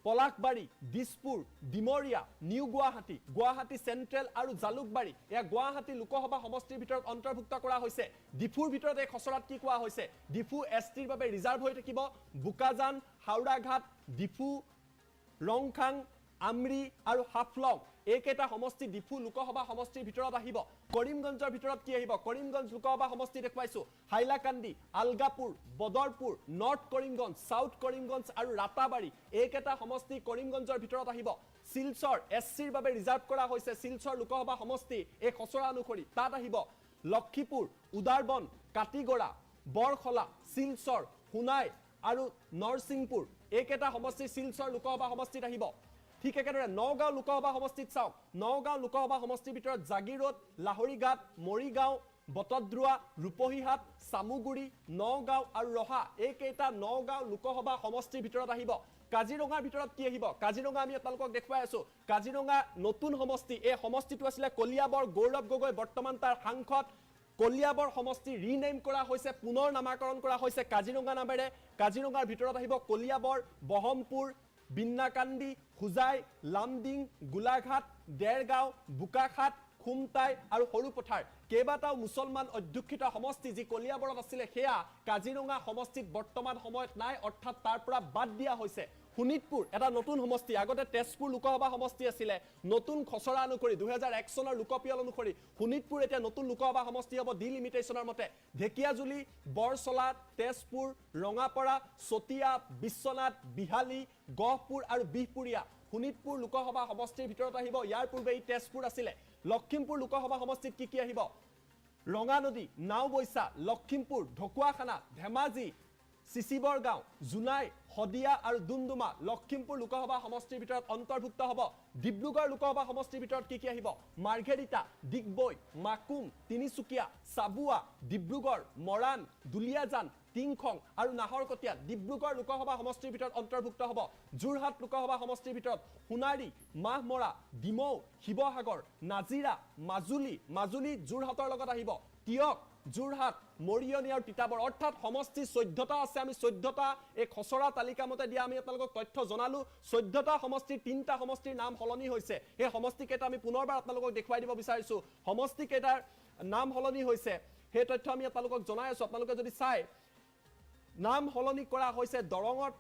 পলাশবাৰী দিছপুৰ ডিমৰীয়া নিউ গুৱাহাটী গুৱাহাটী চেন্ট্ৰেল আৰু জালুকবাৰী এয়া গুৱাহাটী লোকসভা সমষ্টিৰ ভিতৰত অন্তৰ্ভুক্ত কৰা হৈছে ডিফুৰ ভিতৰত এই খচৰাত কি কোৱা হৈছে ডিফু এছটিৰ বাবে ৰিজাৰ্ভ হৈ থাকিব বুকাজান হাওড়াঘাট ডিফু ৰংখাং আমৰি আৰু হাফলং এইকেইটা সমষ্টি ডিফু লোকসভা সমষ্টিৰ ভিতৰত আহিব কৰিমগঞ্জৰ ভিতৰত কি আহিব কৰিমগঞ্জ লোকসভা সমষ্টি দেখুৱাইছো হাইলাকান্দি আলগাপুৰ বদৰপুৰ নৰ্থ কৰিমগঞ্জ সাউথ কৰিমগঞ্জ আৰু ৰাতাবাৰী এইকেইটা সমষ্টি কৰিমগঞ্জৰ ভিতৰত আহিব শিলচৰ এছচিৰ বাবে ৰিজাৰ্ভ কৰা হৈছে শিলচৰ লোকসভা সমষ্টি এই খচৰা অনুসৰি তাত আহিব লক্ষীপুৰ উদাৰবন কাটিগড়া বৰখলা শিলচৰ সোণাই আৰু নৰসিংপুৰ এইকেইটা সমষ্টি শিলচৰ লোকসভা সমষ্টিত আহিব ঠিক একেদৰে নগাঁও লোকসভা সমষ্টিত চাওক নগাঁও লোকসভা সমষ্টিৰ ভিতৰত জাগিৰোড লাহৰীঘাট মৰিগাঁও বটদ্ৰুৱা ৰূপহীহাট সামুগুৰি নগাঁও আৰু ৰহা এইকেইটা নগাঁও লোকসভা সমষ্টিৰ ভিতৰত আহিব কাজিৰঙাৰ ভিতৰত কি আহিব কাজিৰঙা আমি আপোনালোকক দেখুৱাই আছো কাজিৰঙা নতুন সমষ্টি এই সমষ্টিটো আছিল কলিয়াবৰ গৌৰৱ গগৈ বৰ্তমান তাৰ সাংসদ কলিয়াবৰ সমষ্টি ৰিনেম কৰা হৈছে পুনৰ নামাকৰণ কৰা হৈছে কাজিৰঙা নামেৰে কাজিৰঙাৰ ভিতৰত আহিব কলিয়াবৰ বহমপুৰ বিন্নাকান্দি হুজাই লামডিং গোলাঘাট দেৰগাঁও বোকাখাট খুমটাই আৰু সৰুপথাৰ কেইবাটাও মুছলমান অধ্যুষিত সমষ্টি যি কলিয়াবৰত আছিলে সেয়া কাজিৰঙা সমষ্টিত বৰ্তমান সময়ত নাই অৰ্থাৎ তাৰ পৰা বাদ দিয়া হৈছে শোণিতপুৰ এটা নতুন সমষ্টি আগতে তেজপুৰ লোকসভা সমষ্টি আছিলে নতুন খচৰা অনুসৰি 2001 চনৰ লোকপিয়ল অনুসৰি শোণিতপুৰ এতিয়া নতুন লোকসভা সমষ্টি হ'ব ডিলিমিটেশ্যনৰ মতে ঢেকিয়াজুলি বৰচলা তেজপুৰ ৰঙাপাৰা চতিয়া বিশ্বনাথ বিহালী গহপুৰ আৰু বিহপুৰীয়া শোণিতপুৰ লোকসভা সমষ্টিৰ ভিতৰত আহিব ইয়াৰ পূৰ্বে এই তেজপুৰ আছিলে লখিমপুৰ লোকসভা সমষ্টিত কি আহিব ৰঙানদী নাওবৈছা লখিমপুৰ ঢকুৱাখানা ধেমাজি চিচিবৰগাঁও জুনাই হদিয়া আৰু দুমদুমা লখিমপুৰ লোকসভা সমষ্টিৰ ভিতৰত অন্তৰ্ভুক্ত হ'ব ডিব্ৰুগড় লোকসভা সমষ্টিৰ ভিতৰত কি আহিব মাৰ্ঘেৰিটা ডিগবৈ মাকুম তিনিচুকীয়া চাবুৱা ডিব্ৰুগড় মৰাণ দুলিয়াজান টিংখং আৰু নাহৰকটীয়া ডিব্ৰুগড় লোকসভা সমষ্টিৰ ভিতৰত অন্তৰ্ভুক্ত হ'ব যোৰহাট লোকসভা সমষ্টিৰ ভিতৰত সোণাৰী মাহমৰা ডিমৌ শিৱসাগৰ নাজিৰা মাজুলী যোৰহাটৰ লগত আহিব টিয়ক যোৰহাট মৰিয়নি আৰু তিতাবৰ অৰ্থাৎ সমষ্টি 14টা আছে আমি 14টা এই খচৰা তালিকা মতে দিয়া আমি আপোনালোকক তথ্য জনালো 14টা সমষ্টিৰ 3টা সমষ্টিৰ নাম সলনি হৈছে এই সমষ্টি কেইটা আমি পুনৰবাৰ আপোনালোকক দেখুৱাই দিব বিচাৰিছো সমষ্টি কেইটাৰ নাম সলনি হৈছে সেই তথ্য আমি আপোনালোকক জনাই আছো আপোনালোকে যদি চাই নাম সলনি কৰা হৈছে দৰঙত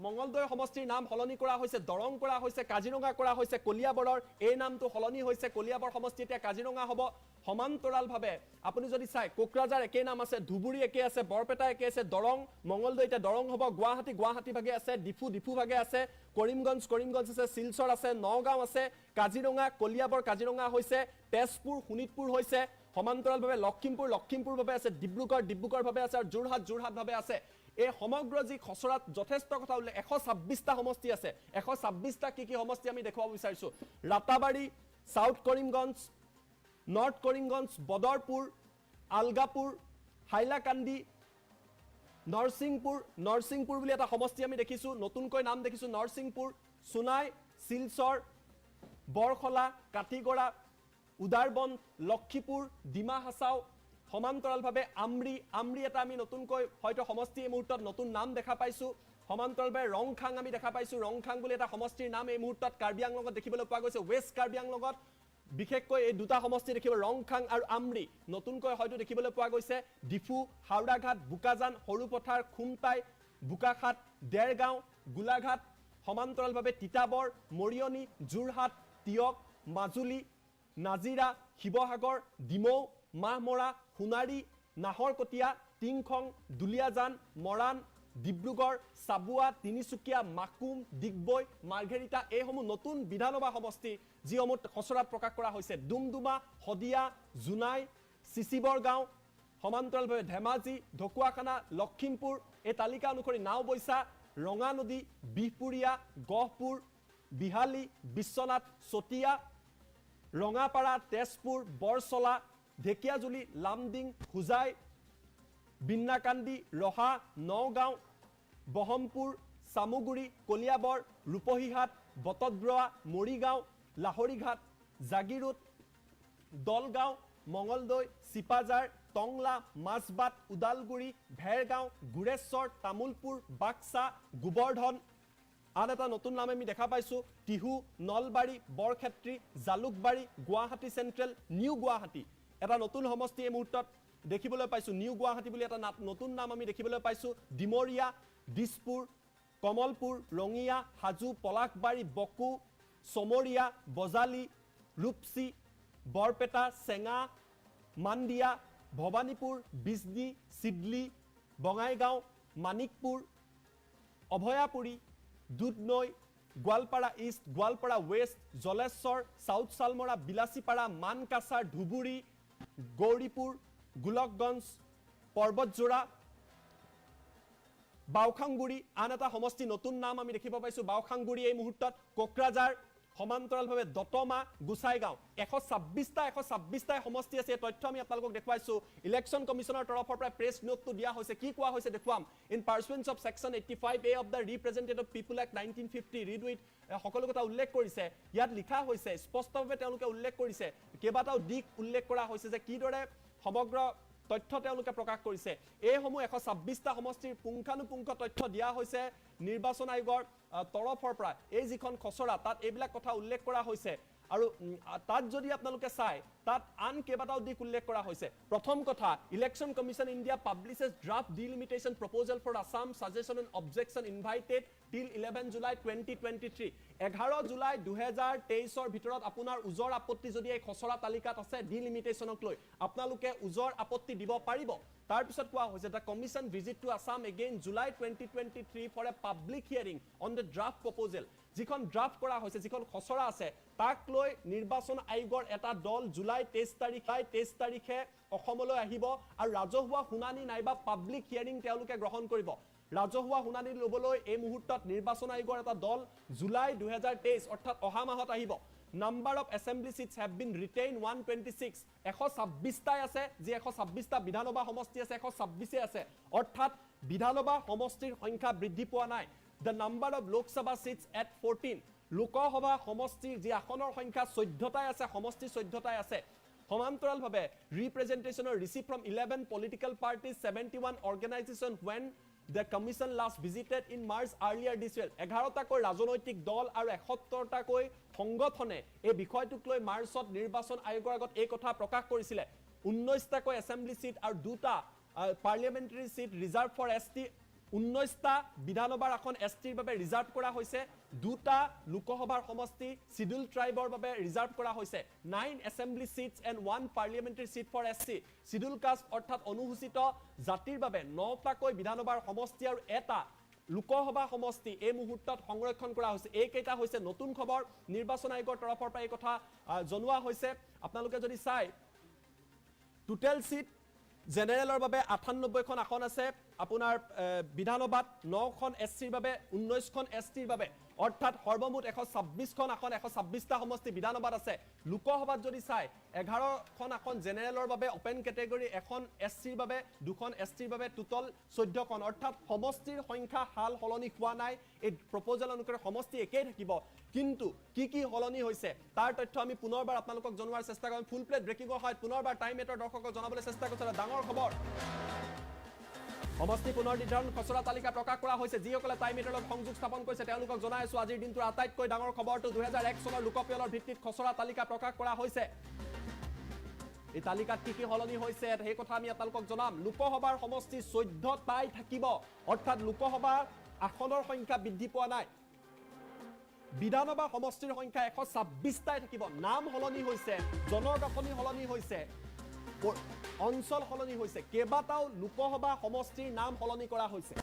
মঙ্গলদৈ সমষ্টিৰ নাম সলনি কৰা হৈছে দৰং কৰা হৈছে কাজিৰঙা কৰা হৈছে কলিয়াবৰৰ এই নামটো সলনি হৈছে কলিয়াবৰ সমষ্টি এতিয়া কাজিৰঙা হ'ব সমান্তৰালভাৱে আপুনি যদি চাই কোকৰাঝাৰ একেই নাম আছে ধুবুৰী একেই আছে বৰপেটা একেই আছে দৰং মঙ্গলদৈ এতিয়া দৰং হ'ব গুৱাহাটী ভাগে আছে ডিফু ভাগে আছে কৰিমগঞ্জ আছে শিলচৰ আছে নগাঁও আছে কাজিৰঙা কলিয়াবৰ কাজিৰঙা হৈছে তেজপুৰ শোণিতপুৰ হৈছে সমান্তৰালভাৱে লখিমপুৰ ভাবে আছে ডিব্ৰুগড় ভাবে আছে আৰু যোৰহাট ভাবে আছে এই সমগ্ৰ যি খচৰাত যথেষ্ট কথা উল্লেখ 126টা সমষ্টি আছে 126টা কি সমষ্টি আমি দেখুৱাব বিচাৰিছো ৰাতাবাৰী সাউথ কৰিমগঞ্জ নৰ্থ কৰিমগঞ্জ বদৰপুৰ আলগাপুৰ হাইলাকান্দি নৰসিংপুৰ বুলি এটা সমষ্টি আমি দেখিছো নতুনকৈ নাম দেখিছো নৰসিংপুৰ সোনাই শিলচৰ বৰখলা কাটিগড়া উদাৰবন লক্ষীপুৰ ডিমা হাছাও সমান্তৰালভাৱে আমৰি এটা আমি নতুনকৈ হয়তো সমষ্টি এই মুহূৰ্তত নতুন নাম দেখা পাইছো সমান্তৰালভাৱে ৰংখাং আমি দেখা পাইছো ৰংখাং বুলি এটা সমষ্টিৰ নাম এই মুহূৰ্তত কাৰ্বি আংলঙত দেখিবলৈ পোৱা গৈছে ৱেষ্ট কাৰ্বি আংলঙত বিশেষকৈ এই দুটা সমষ্টি দেখিব ৰংখাং আৰু আমৰি নতুনকৈ হয়তো দেখিবলৈ পোৱা গৈছে ডিফু হাওড়াঘাট বুকাজান সৰুপথাৰ খুমটাই বুকাখাট দেৰগাঁও গোলাঘাট সমান্তৰালভাৱে তিতাবৰ মৰিয়নি যোৰহাট তিয়ক মাজুলী নাজিৰা শিৱসাগৰ ডিমৌ মাহমৰা সোণাৰী নাহৰকটীয়া টিংখং দুলিয়াজান মৰাণ ডিব্ৰুগড় চাবুৱা তিনিচুকীয়া মাকুম ডিগবৈ মাৰ্ঘেৰিটা এইসমূহ নতুন বিধানসভা সমষ্টি যিসমূহ খচৰাত প্ৰকাশ কৰা হৈছে ডুমডুমা শদিয়া জোনাই চিচিবৰগাঁও সমান্তৰালভাৱে ধেমাজি ঢকুৱাখানা লখিমপুৰ এই তালিকা অনুসৰি নাওবৈচা ৰঙানদী বিহপুৰীয়া গহপুৰ বিহালী বিশ্বনাথ চতিয়া ৰঙাপাৰা তেজপুৰ বৰচলা ঢেকিয়াজুলি লামডিং হুজাই বিন্নাকান্দি ৰহা নগাঁও বহমপুৰ চামুগুৰি কলিয়াবৰ ৰূপহীহাট বটদ্ৰৱা মৰিগাঁও লাহৰীঘাট জাগিৰোড দলগাঁও মঙ্গলদৈ চিপাজাৰ টংলা মাছবাট উদালগুৰি ভেৰগাঁও গুৰেশ্বৰ তামুলপুৰ বাক্সা গোবৰ্ধন আন এটা নতুন নাম আমি দেখা পাইছো টিহু নলবাৰী বৰক্ষেত্ৰী জালুকবাৰী গুৱাহাটী চেন্ট্ৰেল নিউ গুৱাহাটী এটা নতুন সমষ্টি এই মুহূৰ্তত দেখিবলৈ পাইছো নিউ গুৱাহাটী বুলি এটা নতুন নাম আমি দেখিবলৈ পাইছো ডিমৰিয়া দিছপুৰ কমলপুৰ ৰঙিয়া হাজু পলাশবাৰী বকু সমৰিয়া Bajali Rupsi Barpeta Chenga Mandia Bhabanipur Bijni Sidli Bongaigaon Manikpur Abhayapuri Dudhnai Goalpara east Goalpara west Jaleswar south Salmara Bilasipara Mankachar Dhubri Gauripur Golakganj Parbatjhora Baokhungri আন এটা সমষ্টি নতুন নাম আমি দেখিব পাইছো বাওখাংগুৰি এই মুহূৰ্তত কোকৰাঝাৰ সমান্তৰালভাৱে দতমা গুসাইগাঁও 126টা সমষ্টি আছে তথ্য আমি আপোনালোকক দেখুৱাইছো ইলেকশ্যন কমিছনৰ তৰফৰ পৰা প্ৰেছ নোটটো দিয়া হৈছে কি কোৱা হৈছে দেখুৱাম in pursuance of section 85A of the representative people act 1950 read with সকলো কথা উল্লেখ কৰিছে ইয়াত লিখা হৈছে স্পষ্টভাৱে তেওঁলোকে উল্লেখ কৰিছে কেইবাটাও দিক উল্লেখ কৰা হৈছে যে কিদৰে সমগ্ৰ তথ্য তেওঁলোকে প্ৰকাশ কৰিছে এইসমূহ 126টা সমষ্টিৰ পুংখানুপুংখ তথ্য দিয়া হৈছে নিৰ্বাচন আয়োগৰ তৰফৰ পৰা এই যিখন খচৰা তাত এইবিলাক কথা উল্লেখ কৰা হৈছে আৰু তাত যদি আপোনালোকে চাই তাত আন কেইবাটাও দিক উল্লেখ কৰা হৈছে প্ৰথম কথা election commission India publishes draft delimitation proposal for Assam suggestion and objection invited till 11 July 2023 11 July 2023 ভিতৰত আপোনাৰ উজৰ আপত্তি যদি এই খচৰা তালিকাত আছে ডিলিমিটেশ্যনক লৈ আপোনালোকে উজৰ আপত্তি দিব পাৰিব তাৰ পিছত কোৱা হৈছে the commission visit to Assam again July 2023 for a public hearing on the draft proposal যিখন ড্ৰাফট কৰা হৈছে যিখন খচৰা আছে তাক লৈ নিৰ্বাচন আয়োগৰ এটা দল জুলাই 23 তাৰিখে অসমলৈ আহিব আৰু ৰাজহুৱা শুনানি নাইবা পাব্লিক হিয়াৰিং তেওঁলোকে গ্ৰহণ কৰিব ৰাজহুৱা শুনানি লবলৈ এই মুহূৰ্তত নিৰ্বাচন আয়োগৰ এটা দল জুলাই 2023 অৰ্থাৎ অহা মাহত আহিব number of assembly seats have been retained 126 126টাই আছে যে 126টা বিধানসভা সমষ্টি আছে 126 আছে অৰ্থাৎ বিধানসভা সমষ্টিৰ সংখ্যা বৃদ্ধি পোৱা নাই the number of Lok Sabha seats at 14 Lok Sabha সমষ্টিৰ যি আসনৰ সংখ্যা 14টাই আছে সমষ্টি 14টাই আছে সমান্তৰালভাৱে ৰিপ্ৰেজেন্টেশ্যনৰ receive from 11 political parties 71 organization when the commission last visited in March earlier this year 11টাকৈ ৰাজনৈতিক দল আৰু 71টাকৈ সংগঠনে এই বিষয়টোক লৈ মাৰ্চত নিৰ্বাচন আয়োগৰ আগত এই কথা প্ৰকাশ কৰিছিলে 19টাকৈ এছেম্বলি সিট আৰু দুটা পাৰ্লিয়ামেন্টাৰী সিট ৰিজাৰ্ভ ফৰ এছটি 19টা বিধানসভাৰ আসন এছটিৰ বাবে ৰিজাৰ্ভ কৰা হৈছে 2টা লোকসভাৰ সমষ্টি শিডিউল ট্ৰাইবৰ বাবে ৰিজাৰ্ভ কৰা হৈছে 9 assembly seats and 1 parliamentary seat for SC scheduled caste অৰ্থাৎ অনুসূচিত জাতিৰ বাবে 9টাকৈ বিধানসভাৰ সমষ্টি আৰু এটা লোকসভা সমষ্টি এই মুহূৰ্তত সংৰক্ষণ কৰা হৈছে এইকেইটা হৈছে নতুন খবৰ নিৰ্বাচন আয়োগৰ তৰফৰ পৰা এই কথা জনোৱা হৈছে আপোনালোকে যদি চাই টোটেল সিট জেনেৰেলৰ বাবে 98খন আসন আছে আপোনাৰ বিধানসভাত 9খন এছচিৰ বাবে 19খন এছটিৰ বাবে অৰ্থাৎ সৰ্বমুঠ 126খন আসন 126টা সমষ্টি বিধানসভাত আছে লোকসভাত যদি চাই 11খন আসন জেনেৰেলৰ বাবে ওপেন কেটেগৰী এখন এছচিৰ বাবে দুখন এছটিৰ বাবে টোটাল 14খন অৰ্থাৎ সমষ্টিৰ সংখ্যা হাল হলনি হোৱা নাই এই প্ৰপ'জাল অনুসৰি সমষ্টি একেই থাকিব কিন্তু কি হলনি হৈছে তাৰ তথ্য আমি পুনৰবাৰ আপোনালোকক জনোৱাৰ চেষ্টা কৰিম ফুল প্লেট ব্ৰেকিংৰ হয় পুনৰবাৰ টাইম 8ৰ দৰ্শকক জনাবলৈ চেষ্টা কৰিছে ডাঙৰ খবৰ সমষ্টি পুনৰ নিৰ্ধাৰণ খচৰা তালিকা প্ৰকাশ কৰা হৈছে যিসকলে টাইম 8ৰ লগত সংযোগ স্থাপন কৰিছে তেওঁলোকক জনাই আছো আজিৰ দিনটোৰ আটাইতকৈ ডাঙৰ খবৰটো 2001 চনৰ লোকপিয়লৰ ভিত্তিত খচৰা তালিকা প্ৰকাশ কৰা হৈছে এই তালিকাত কি হলনি হৈছে সেই কথা আমি আপোনালোকক জনাম লোকসভাৰ সমষ্টি 14টাই থাকিব অৰ্থাৎ লোকসভাৰ আসনৰ সংখ্যা বৃদ্ধি পোৱা নাই বিধানসভা সমষ্টিৰ সংখ্যা 126টাই থাকিব নাম হলনি হৈছে জনগাঁথনি হলনি হৈছে অঞ্চল হলনি হৈছে কেবাটাও লোকসভা সমষ্টিৰ নাম হলনি কৰা হৈছে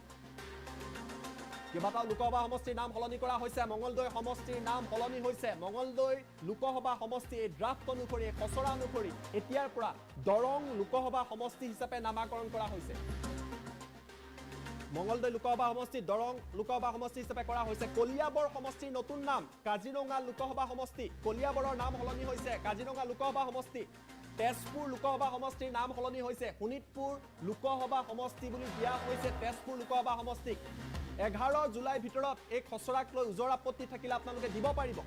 কেবাটাও লোকসভা সমষ্টিৰ নাম হলনি কৰা হৈছে মঙ্গলদৈ সমষ্টিৰ নাম হলনি হৈছে মঙ্গলদৈ লোকসভা সমষ্টি এই ড্ৰাফট অনুসৰি খচৰা অনুসৰি এতিয়াৰ পৰা দৰং লোকসভা সমষ্টি হিচাপে নামাকৰণ কৰা হৈছে মঙ্গলদৈ লোকসভা সমষ্টি দৰং লোকসভা সমষ্টি হিচাপে কৰা হৈছে কলিয়াবৰ সমষ্টিৰ নতুন নাম কাজিৰঙা লোকসভা সমষ্টি কলিয়াবৰৰ নাম হলনি হৈছে কাজিৰঙা লোকসভা সমষ্টি তেজপুৰ লোকসভা সমষ্টিৰ নাম হলনি হৈছে শোণিতপুৰ লোকসভা সমষ্টি বুলি দিয়া হৈছে তেজপুৰ লোকসভা সমষ্টি 11 জুলাইৰ ভিতৰত এই খচৰাক লৈ উজৰ আপত্তি থাকিলে আপোনালোকে দিব পাৰিব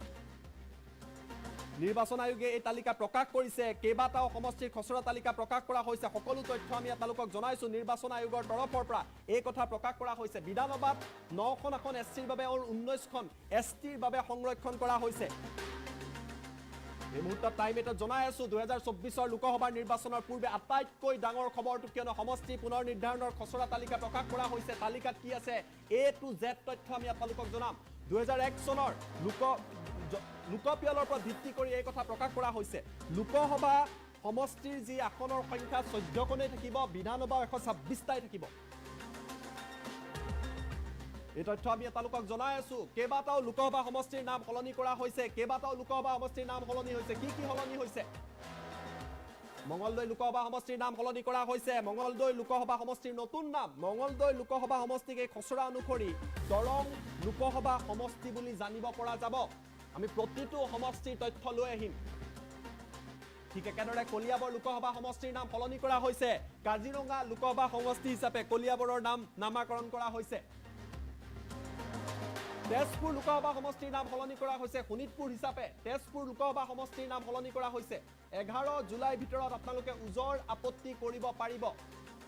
নিৰ্বাচন আয়োগে এই তালিকা প্ৰকাশ কৰিছে কেবাটাও সমষ্টিৰ খচৰা তালিকা প্ৰকাশ কৰা হৈছে সকলো তথ্য আমি আপোনালোকক জনাইছো নিৰ্বাচন আয়োগৰ তৰফৰ পৰা এই কথা প্ৰকাশ কৰা হৈছে বিধানসভাত 9খন আসন এছচিৰ বাবে আৰু 19খন এছটিৰ বাবে সংৰক্ষণ কৰা হৈছে এই মুহূৰ্তত টাইম 8ত জনাই আছো 2024ৰ লোকসভাৰ নিৰ্বাচনৰ পূৰ্বে আটাইতকৈ ডাঙৰ খবৰটো কিয়নো সমষ্টি পুনৰ নিৰ্ধাৰণৰ খচৰা তালিকা প্ৰকাশ কৰা হৈছে তালিকাত কি আছে A to Z তথ্য আমি আপোনালোকক জনাম 2001 চনৰ লোকপিয়লৰ পৰা ভিত্তি কৰি এই কথা প্ৰকাশ কৰা হৈছে লোকসভা সমষ্টিৰ যি আসনৰ সংখ্যা 14খনেই থাকিব বিধানসভা 126টাই থাকিব এই তথ্য আমি আপোনালোকক জনাই আছো কেবাটাও লোকসভা সমষ্টিৰ নাম হলনি কৰা হৈছে কেবাটাও লোকসভা সমষ্টিৰ নাম হলনি হৈছে কি হলনি হৈছে মঙ্গলদৈ লোকসভা সমষ্টিৰ নাম হলনি কৰা হৈছে মঙ্গলদৈ লোকসভা সমষ্টিৰ নতুন নাম মঙ্গলদৈ লোকসভা সমষ্টিক এই খচৰা অনুসৰি দৰং লোকসভা সমষ্টি বুলি জানিব পৰা যাব আমি প্ৰতিটো সমষ্টিৰ তথ্য লৈ আহিম ঠিক একেদৰে কলিয়াবৰ লোকসভা সমষ্টিৰ নাম হলনি কৰা হৈছে কাজিৰঙা লোকসভা সমষ্টি হিচাপে কলিয়াবৰৰ নাম নামাকৰণ কৰা হৈছে তেজপুৰ লোকসভা সমষ্টিৰ নাম হলনি কৰা হৈছে শোণিতপুৰ হিচাপে তেজপুৰ লোকসভা সমষ্টিৰ নাম হলনি কৰা হৈছে 11 জুলাইৰ ভিতৰত আপোনালোকে উজৰ আপত্তি কৰিব পাৰিব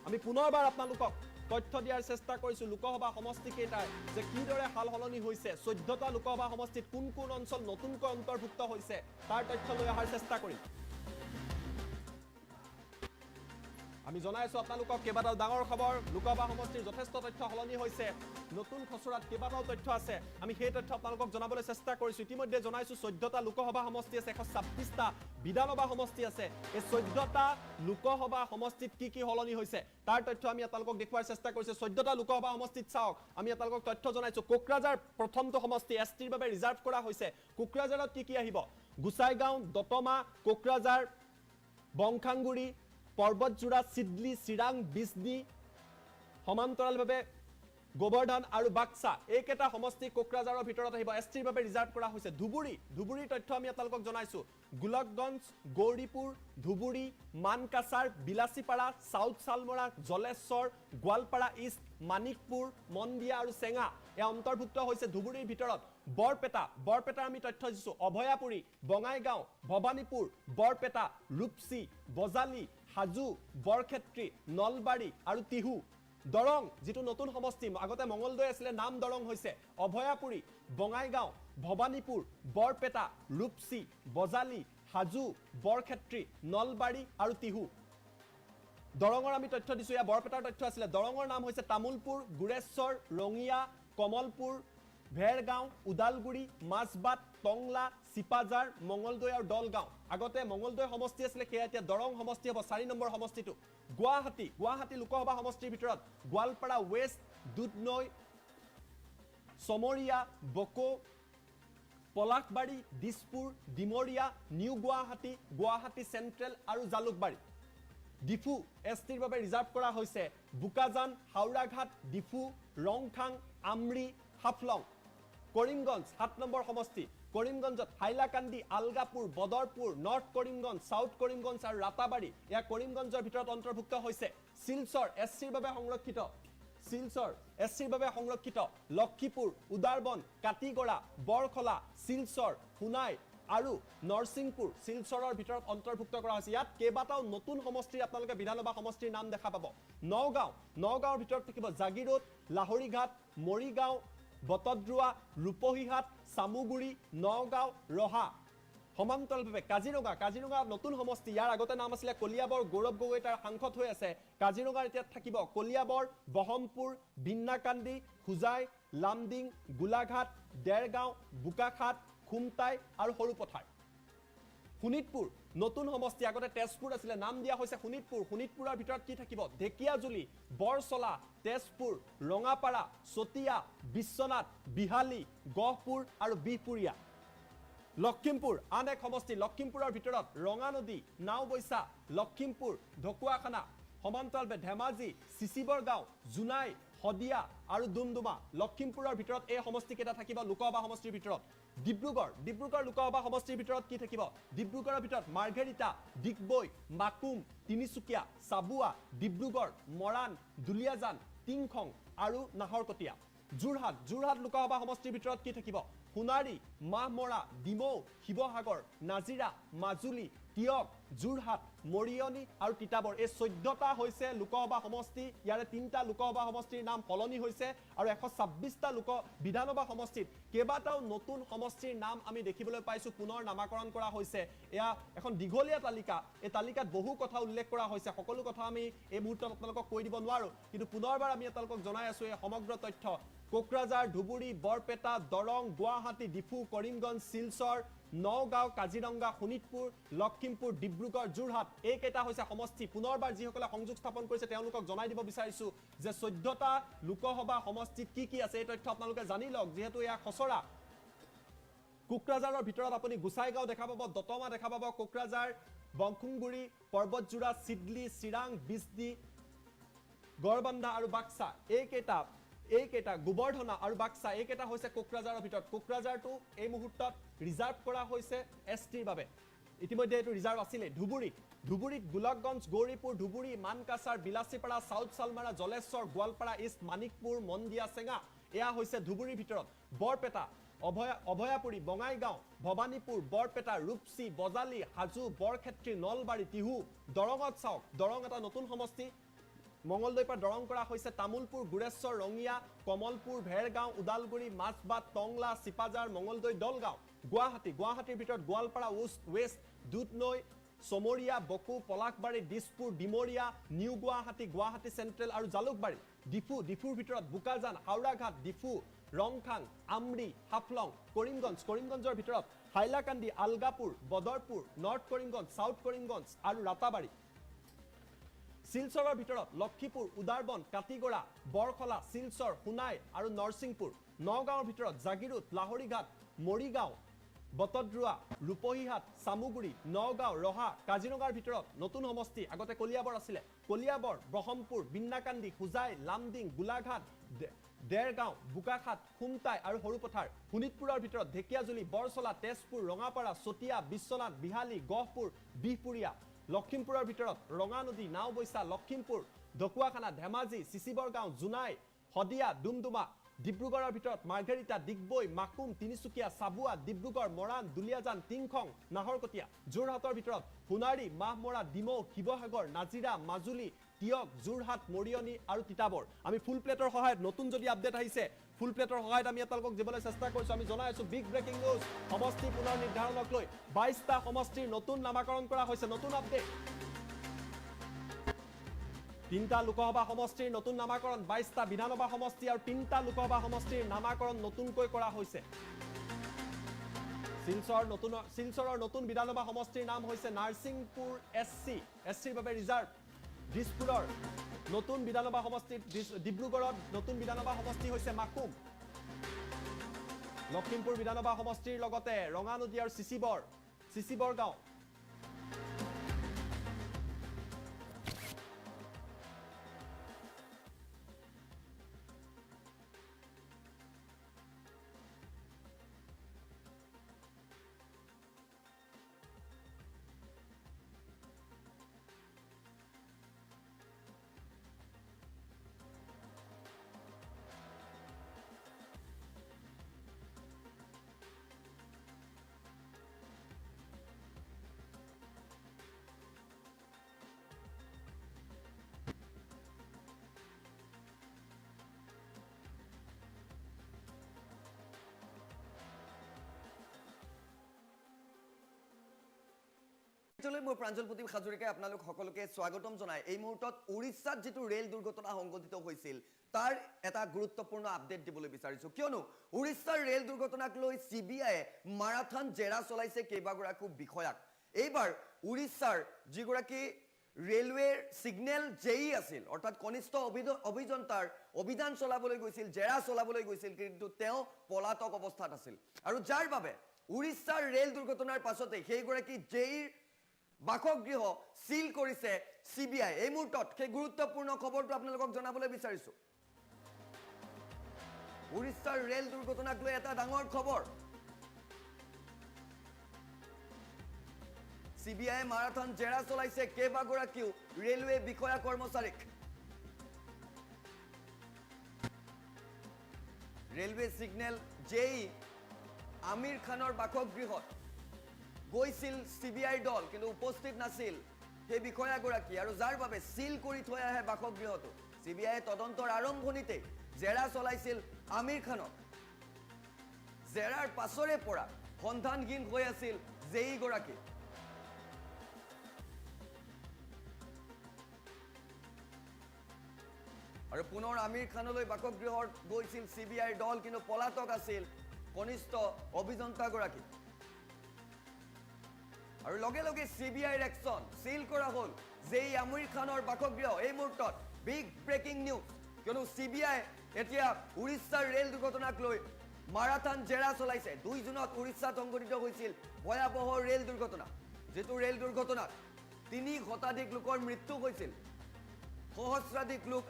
আমি পুনৰবাৰ আপোনালোকক তথ্য দিয়াৰ চেষ্টা কৰিছো লোকসভা সমষ্টি কেইটাৰ যে কিদৰে হাল হলনি হৈছে 14টা লোকসভা সমষ্টিত কোন অঞ্চল নতুনকৈ অন্তৰ্ভুক্ত হৈছে তাৰ তথ্য লৈ অহাৰ চেষ্টা কৰিম আমি জনাইছো আপোনালোকক কেবাটাও ডাঙৰ খবৰ লোকসভা সমষ্টিৰ যথেষ্ট তথ্য হলনি হৈছে নতুন খচৰাত কেবাটাও তথ্য আছে আমি সেই তথ্য আপোনালোকক জনাবলৈ চেষ্টা কৰিছো ইতিমধ্যে জনাইছো 14টা লোকসভা সমষ্টি আছে 126টা বিধানসভা সমষ্টি আছে এই 14টা লোকসভা সমষ্টিত কি হলনি হৈছে তাৰ তথ্য আমি আপোনালোকক দেখুৱাৰ চেষ্টা কৰিছো 14টা লোকসভা সমষ্টিত চাওক আমি আপোনালোকক তথ্য জনাইছো কোকৰাঝাৰ প্ৰথমটো সমষ্টি এছটিৰ বাবে ৰিজাৰ্ভ কৰা হৈছে কোকৰাঝাৰত কি আহিব গুসাইগাঁও দতমা কোকৰাঝাৰ বংখাংগুৰি পৰ্বতজোৰা সিডলি চিৰাং বিজনি সমান্তৰালভাৱে গোবৰ্ধন আৰু বাক্সা এইকেইটা সমষ্টি কোকৰাঝাৰৰ ভিতৰত আহিব এছটিৰ বাবে ৰিজাৰ্ভ কৰা হৈছে ধুবুৰীৰ তথ্য আমি আপোনালোকক জনাইছো গোলকগঞ্জ গৌৰীপুৰ ধুবুৰী মানকাছাৰ বিলাসীপাৰা সাউথ সালমৰা জলেশ্বৰ গোৱালপাৰা ইষ্ট মানিকপুৰ মন্দিয়া আৰু চেঙা এই অন্তৰ্ভুক্ত হৈছে ধুবুৰীৰ ভিতৰত বৰপেটাৰ আমি তথ্য দিছো অভয়াপুৰী বঙাইগাঁও ভৱানীপুৰ বৰপেটা ৰূপসী বজালি হাজু বৰক্ষেত্ৰী নলবাৰী আৰু তিহু দৰং যেটো নতুন সমষ্টি আগতে মঙ্গলদৈ আছিল নাম দৰং হৈছে অভয়াপুৰী বঙাইগাঁও ভৱানীপুৰ বৰপেটা ৰূপসী বজালি হাজু বৰক্ষেত্ৰী নলবাৰী আৰু তিহু দৰঙৰ আমি তথ্য দিছোঁ এয়া বৰপেটাৰ তথ্য আছিলে দৰঙৰ নাম হৈছে তামুলপুৰ গুৰেশ্বৰ ৰঙিয়া কমলপুৰ ভেৰগাঁও ওদালগুৰি মাজবাট টংলা চিপাজাৰ মঙলদৈ আৰু দলগাঁও আগতে মঙলদৈ সমষ্টি আছিলে সেয়া এতিয়া দৰং সমষ্টি হ'ব 4 নম্বৰ সমষ্টিটো গুৱাহাটী লোকসভা সমষ্টিৰ ভিতৰত Goalpara west Dudhnai Chamaria Boko Palasbari Dispur Dimoria new Guwahati central আৰু জালুকবাৰী ডিফু এছটিৰ বাবে ৰিজাৰ্ভ কৰা হৈছে বুকাজান হাওৰাঘাট ডিফু ৰংখাং আমৰি হাফলং কৰিমগঞ্জ 7 নম্বৰ সমষ্টি কৰিমগঞ্জত হাইলাকান্দি আলগাপুৰ বদৰপুৰ নৰ্থ কৰিমগঞ্জ সাউথ কৰিমগঞ্জ আৰু ৰাতাবাৰী এয়া কৰিমগঞ্জৰ ভিতৰত অন্তৰ্ভুক্ত হৈছে শিলচৰ এছচিৰ বাবে সংৰক্ষিত লক্ষীপুৰ উদাৰবন কাটিগড়া বৰখলা শিলচৰ সোনাই আৰু নৰসিংপুৰ শিলচৰৰ ভিতৰত অন্তৰ্ভুক্ত কৰা হৈছে ইয়াত কেইবাটাও নতুন সমষ্টিৰ আপোনালোকে বিধানসভা সমষ্টিৰ নাম দেখা পাব নগাঁৱৰ ভিতৰত থাকিব জাগিৰোড লাহৰীঘাট মৰিগাঁও বটদ্ৰুৱা ৰূপহীহাট সামুগুৰি নগাঁও ৰহা সমান্তৰালভাৱে কাজিৰঙা নতুন সমষ্টি ইয়াৰ আগতে নাম আছিলে কলিয়াবৰ গৌৰৱ গগৈ তাৰ সাংসদ হৈ আছে কাজিৰঙাৰ এতিয়া থাকিব কলিয়াবৰ বহমপুৰ বিন্নাকান্দি হুজাই লামডিং গোলাঘাট দেৰগাঁও বোকাখাট খুমটাই আৰু সৰুপথাৰ শোণিতপুৰ নতুন সমষ্টি আগতে তেজপুৰ আছিলে নাম দিয়া হৈছে শোণিতপুৰৰ ভিতৰত কি থাকিব ঢেকিয়াজুলি বৰচলা তেজপুৰ ৰঙাপাৰা চতিয়া বিশ্বনাথ বিহালী গহপুৰ আৰু বিহপুৰীয়া লক্ষীমপুৰ আন এক সমষ্টি লক্ষীমপুৰৰ ভিতৰত ৰঙানদী নাওবৈচা লক্ষীমপুৰ ঢকুৱাখানা সমান্তৰালভাৱে ধেমাজি চিচিবৰগাঁও জোনাই হদিয়া আৰু ডুমডুমা লক্ষীমপুৰৰ ভিতৰত এই সমষ্টি কেইটা থাকিব লোকসভা সমষ্টিৰ ভিতৰত ডিব্ৰুগড় লোকসভা সমষ্টিৰ ভিতৰত কি থাকিব ডিব্ৰুগড়ৰ ভিতৰত মাৰ্ঘেৰিটা ডিগবৈ মাকুম তিনিচুকীয়া চাবুৱা ডিব্ৰুগড় মৰাণ দুলিয়াজান টিংখং আৰু নাহৰকটীয়া যোৰহাট লোকসভা সমষ্টিৰ ভিতৰত কি থাকিব সোণাৰী মাহমৰা ডিমৌ শিৱসাগৰ নাজিৰা মাজুলী টিয়ক যোৰহাট মৰিয়নি আৰু তিতাবৰ এই 14টা হৈছে লোকসভা সমষ্টি ইয়াৰে 3টা লোকসভা সমষ্টিৰ নাম সলনি হৈছে আৰু 126টা বিধানসভা সমষ্টিত কেইবাটাও নতুন সমষ্টিৰ নাম আমি দেখিবলৈ পাইছো পুনৰ নামাকৰণ কৰা হৈছে এয়া এখন দীঘলীয়া তালিকা এই তালিকাত বহু কথা উল্লেখ কৰা হৈছে সকলো কথা আমি এই মুহূৰ্তত আপোনালোকক কৈ দিব নোৱাৰো কিন্তু পুনৰবাৰ আমি আপোনালোকক জনাই আছো এই সমগ্ৰ তথ্য কোকৰাঝাৰ ধুবুৰী বৰপেটা দৰং গুৱাহাটী ডিফু কৰিমগঞ্জ শিলচৰ নগাঁও কাজিৰঙা শোণিতপুৰ লক্ষীমপুৰ ডিব্ৰুগড় যোৰহাট এইকেইটা হৈছে সমষ্টি পুনৰবাৰ যিসকলে সংযোগ স্থাপন কৰিছে তেওঁলোকক জনাই দিব বিচাৰিছো যে 14টা লোকসভা সমষ্টিত কি আছে এই তথ্য আপোনালোকে জানি লওক যিহেতু এয়া খচৰা কোকৰাঝাৰৰ ভিতৰত আপুনি গুসাইগাঁও দেখা পাব দতমা দেখা পাব কোকৰাঝাৰ বংখুংগুৰি পৰ্বতজোৰা সিডলি চিৰাং বিজদি গড়বান্ধা আৰু বাক্সা এইকেইটা গোবৰ্ধনা আৰু বাক্সা এইকেইটা হৈছে কোকৰাঝাৰৰ ভিতৰত কোকৰাঝাৰটো এই মুহূৰ্তত ৰিজাৰ্ভ কৰা হৈছে এছটিৰ বাবে ইতিমধ্যে এইটো ৰিজাৰ্ভ আছিলে ধুবুৰীত গোলকগঞ্জ গৌৰীপুৰ ধুবুৰী মানকাছাৰ বিলাসীপাৰা সাউথ চালমাৰা জলেশ্বৰ গোৱালপাৰা ইষ্ট মানিকপুৰ মন্দিয়া চেঙা এয়া হৈছে ধুবুৰীৰ ভিতৰত বৰপেটা অভয়াপুৰী বঙাইগাঁও ভৱানীপুৰ বৰপেটা ৰূপসী বজালী হাজু বৰক্ষেত্ৰী নলবাৰী টিহু দৰঙত চাওক দৰং এটা নতুন সমষ্টি মঙলদৈৰ পৰা দৰং কৰা হৈছে তামুলপুৰ গুৰেশ্বৰ ৰঙিয়া কমলপুৰ ভেৰগাঁও ওদালগুৰি মাজবাট টংলা চিপাজাৰ মঙলদৈ দলগাঁও গুৱাহাটীৰ ভিতৰত Goalpara west Dudhnai Chamaria Boko Palasbari Dispur Dimoria new Guwahati central আৰু জালুকবাৰী ডিফুৰ ভিতৰত বুকাজান হাওৰাঘাট ডিফু ৰংখাং আমৰি হাফলং কৰিমগঞ্জৰ ভিতৰত হাইলাকান্দি আলগাপুৰ বদৰপুৰ নৰ্থ কৰিমগঞ্জ সাউথ কৰিমগঞ্জ আৰু ৰাতাবাৰী শিলচৰৰ ভিতৰত লক্ষীপুৰ উদাৰবন কাটিগড়া বৰখলা শিলচৰ সোনাই আৰু নৰসিংপুৰ নগাঁৱৰ ভিতৰত জাগিৰোড লাহৰীঘাট মৰিগাঁও বটদ্ৰুৱা ৰূপহীহাট সামুগুৰি নগাঁও ৰহা কাজিৰঙাৰ ভিতৰত নতুন সমষ্টি আগতে কলিয়াবৰ আছিলে কলিয়াবৰ ব্ৰহ্মপুৰ বিন্নাকান্দি হুজাই লামডিং গোলাঘাট দেৰগাঁও বোকাখাট খুমটাই আৰু সৰুপথাৰ শোণিতপুৰৰ ভিতৰত ঢেকিয়াজুলি বৰচলা তেজপুৰ ৰঙাপাৰা চতিয়া বিশ্বনাথ বিহালী গহপুৰ বিহপুৰীয়া লক্ষীমপুৰৰ ভিতৰত ৰঙানদী নাওবৈচা লক্ষীমপুৰ ঢকুৱাখানা ধেমাজি চিচিবৰগাঁও জোনাই হদিয়া ডুমডুমা ডিব্ৰুগড়ৰ ভিতৰত মাৰ্ঘেৰিটা ডিগবৈ মাকুম তিনিচুকীয়া চাবুৱা ডিব্ৰুগড় মৰাণ দুলিয়াজান টিংখং নাহৰকটীয়া যোৰহাটৰ ভিতৰত সোণাৰী মাহমৰা ডিমৌ শিৱসাগৰ নাজিৰা মাজুলী টিয়ক যোৰহাট মৰিয়নি আৰু তিতাবৰ আমি ফুল প্লেটৰ সহায়ত নতুন যদি আপডেট আহিছে ফুল প্লেটৰ সহায়ত আমি আপোনালোকক দিবলৈ চেষ্টা কৰিছো আমি জনাই আছো বিগ ব্ৰেকিং নিউজ সমষ্টি পুনৰ নিৰ্ধাৰণক লৈ 22টা সমষ্টিৰ নতুন নামাকৰণ কৰা হৈছে নতুন আপডেট তিনিটা লোকসভা সমষ্টিৰ নতুন নামাকৰণ 22টা বিধানসভা সমষ্টি আৰু 3টা লোকসভা সমষ্টিৰ নামাকৰণ নতুনকৈ কৰা হৈছে শিলচৰৰ নতুন বিধানসভা সমষ্টিৰ নাম হৈছে নাৰসিংপুৰ এছচিৰ বাবে ৰিজাৰ্ভ দিছপুৰৰ নতুন বিধানসভা সমষ্টি ডিব্ৰুগড়ত নতুন বিধানসভা সমষ্টি হৈছে মাকুম লখিমপুৰ বিধানসভা সমষ্টিৰ লগতে ৰঙানদী আৰু চিচিবৰ গাঁও মই প্ৰাঞ্জল প্ৰদীপ হাজৰিকাই আপোনালোক সকলোকে স্বাগতম জনাই এই মুহূৰ্তত উৰিষ্যাত যেটো ৰেল দুৰ্ঘটনা সংঘটিত হৈছিল তাৰ এটা গুৰুত্বপূৰ্ণ আপডেট দিবলৈ বিচাৰিছো কিয়নো উৰিষ্যাৰ ৰেল দুৰ্ঘটনাক লৈ সিবিআই মাৰাথন জেৰা চলাইছে কেইবাগৰাকী বিষয়াক এইবাৰ উৰিষ্যাৰ যিগৰাকী ৰেলৱেৰ সিগনেল জেই আছিল অৰ্থাৎ কনিষ্ঠ অভিযন্তাৰ অভিযান চলাবলৈ গৈছিল জেৰা চলাবলৈ গৈছিল কিন্তু তেওঁ পলাতক অৱস্থাত আছিল আৰু যাৰ বাবে উৰিষ্যাৰ ৰেল দুৰ্ঘটনাৰ পাছতে সেইগৰাকী জেইৰ বাসগৃহ সিল কৰিছে সিবিআই এই মুহূৰ্তত সেই গুৰুত্বপূৰ্ণ খবৰটো আপোনালোকক জনাবলৈ বিচাৰিছো উৰিষ্যাৰ ৰেল দুৰ্ঘটনাক লৈ এটা ডাঙৰ খবৰ সিবিআই মাৰাথন জেৰা চলাইছে কেইবাগৰাকীও ৰেলৱে বিষয়া কৰ্মচাৰীক ৰেলৱে সিগনেল জেই আমিৰ খানৰ বাসগৃহত গৈছিল সিবিআই দল কিন্তু উপস্থিত নাছিল সেই বিষয়াগৰাকী আৰু যাৰ বাবে সিল কৰি থৈ আহে বাসগৃহটো সিবিআই তদন্তৰ আৰম্ভণিতে জেৰা চলাইছিল আমিৰ খানক জেৰাৰ পাছৰে পৰা সন্ধানহীন হৈ আছিল জেই গৰাকী আৰু পুনৰ আমিৰ খানলৈ বাসগৃহত গৈছিল সিবিআইৰ দল কিন্তু পলাতক আছিল কনিষ্ঠ অভিযন্তাগৰাকী আৰু লগে লগে সিবিআইৰ একচন সিল কৰা হল জেই আমিৰ খানৰ বাসগৃহ এই মুহূৰ্তত বিগ ব্ৰেকিং নিউজ কিয়নো সিবিআই এতিয়া উৰিষ্যাৰ ৰেল দুৰ্ঘটনাক লৈ মাৰাথন জেৰা চলাইছে 2 জুনত উৰিষ্যাত সংঘটিত হৈছিল ভয়াবহ ৰেল দুৰ্ঘটনা যেটো ৰেল দুৰ্ঘটনাত 3 শতাধিক লোকৰ মৃত্যু হৈছিল সহস্ৰাধিক লোক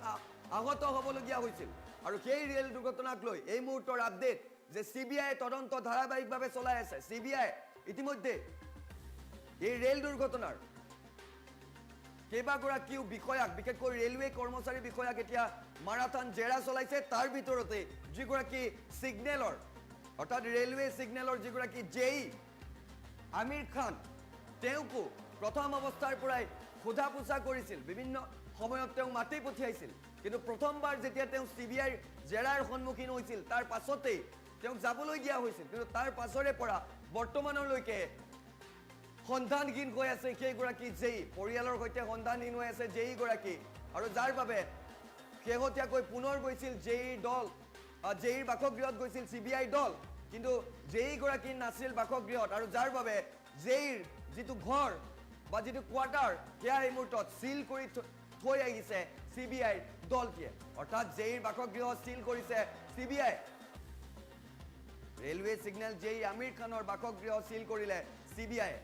আহত হ'বলগীয়া হৈছিল আৰু সেই ৰেল দুৰ্ঘটনাক লৈ এই মুহূৰ্তৰ আপডেট যে সিবিআই তদন্ত ধাৰাবাহিকভাৱে চলাই আছে সিবিআই ইতিমধ্যে এই ৰেল দুৰ্ঘটনাৰ কেইবাগৰাকীও বিষয়াক বিশেষকৈ ৰেলৱে কৰ্মচাৰী বিষয়াক এতিয়া মাৰাথন জেৰা চলাইছে তাৰ ভিতৰতে যিগৰাকী সিগনেলৰ অৰ্থাৎ ৰেলৱে সিগনেলৰ যিগৰাকী জেই আমিৰ খান তেওঁকো প্ৰথম অৱস্থাৰ পৰাই সোধা পোছা কৰিছিল বিভিন্ন সময়ত তেওঁ মাতি পঠিয়াইছিল কিন্তু প্ৰথমবাৰ যেতিয়া তেওঁ সিবিআইৰ জেৰাৰ সন্মুখীন হৈছিল তাৰ পাছতে তেওঁক যাবলৈ দিয়া হৈছিল কিন্তু তাৰ পাছৰে পৰা বৰ্তমানলৈকে সন্ধানহীন হৈ আছে সেইগৰাকী জেই পৰিয়ালৰ সৈতে সন্ধানহীন হৈ আছে জেই গৰাকী আৰু যাৰ বাবে শেহতীয়াকৈ পুনৰ গৈছিল জেইৰ দল জেইৰ বাসগৃহত গৈছিল সিবিআই দল কিন্তু জেই গৰাকী নাছিল বাসগৃহত আৰু যাৰ বাবে জেইৰ যিটো ঘৰ বা যিটো কোৱাৰ্টাৰ সেয়া এই মুহূৰ্তত সিল কৰি থৈ আহিছে সিবিআইৰ দলটিয়ে অৰ্থাৎ জেইৰ বাসগৃহ সিল কৰিছে সিবিআই ৰেলৱে সিগনেল জেই আমিৰ খানৰ বাসগৃহ সিল কৰিলে সিবিআই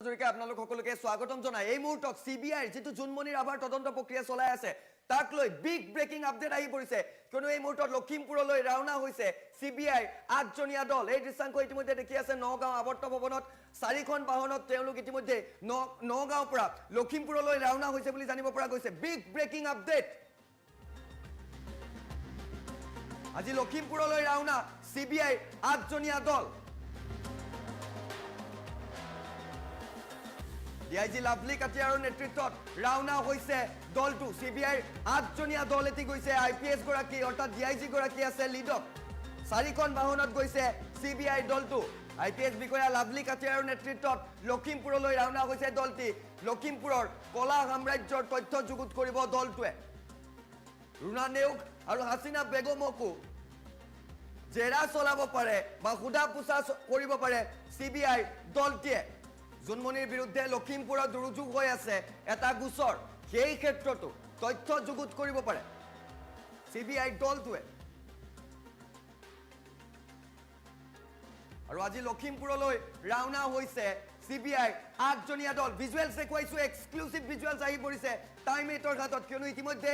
জৰিকে আপোনালোক সকলোকে স্বাগতম জনাই এই মুহূৰ্তত CBI যেটো জুনমণি ৰাভাৰ তদন্ত প্ৰক্ৰিয়া চলাই আছে তাক লৈ বিগ ব্ৰেকিং আপডেট আহি পৰিছে কিয়নো এই মুহূৰ্তত লখিমপুৰলৈ ৰাওনা হৈছে CBI 8জনীয়া দল এই দৃশ্যাংক ইতিমধ্যে দেখি আছে নগাঁও আৱৰ্ত ভৱনত 4খন বাহনত তেওঁলোক ইতিমধ্যে নগাঁওৰ পৰা লখিমপুৰলৈ ৰাওনা হৈছে বুলি জানিব পৰা গৈছে বিগ ব্ৰেকিং আপডেট আজি লখিমপুৰলৈ ৰাওনা CBI 8জনীয়া দল DIG লাভলি কাটিয়াৰৰ নেতৃত্বত ৰাওনা হৈছে দলটো CBI 8জনীয়া দল এটি গৈছে IPS গৰাকী অৰ্থাৎ DIG গৰাকী আছে লিডক 4খন বাহনত গৈছে CBI দলটো IPS বিষয়া লাভলি কাটিয়াৰৰ নেতৃত্বত লখিমপুৰলৈ ৰাওনা হৈছে দলটি লখিমপুৰৰ কলা সাম্ৰাজ্যৰ তথ্য যুগুত কৰিব দলটোৱে ৰুনা নেউক আৰু হাসিনা বেগমকো জেৰা চলাব পাৰে বা খুদা পুছা কৰিব পাৰে CBI দলটিয়ে জুনমণিৰ বিৰুদ্ধে লখিমপুৰত দুৰুযোগ হৈ আছে এটা গোচৰ সেই ক্ষেত্ৰতো তথ্য যুগুত কৰিব পাৰে CBI দলটোৱে আৰু আজি লখিমপুৰলৈ ৰাওনা হৈছে CBI 8জনীয়া দল ভিজুৱেলছ দেখুৱাইছো এক্সক্লুসিভ ভিজুৱেলছ আহি পৰিছে টাইম8ৰ হাতত কিয়নো ইতিমধ্যে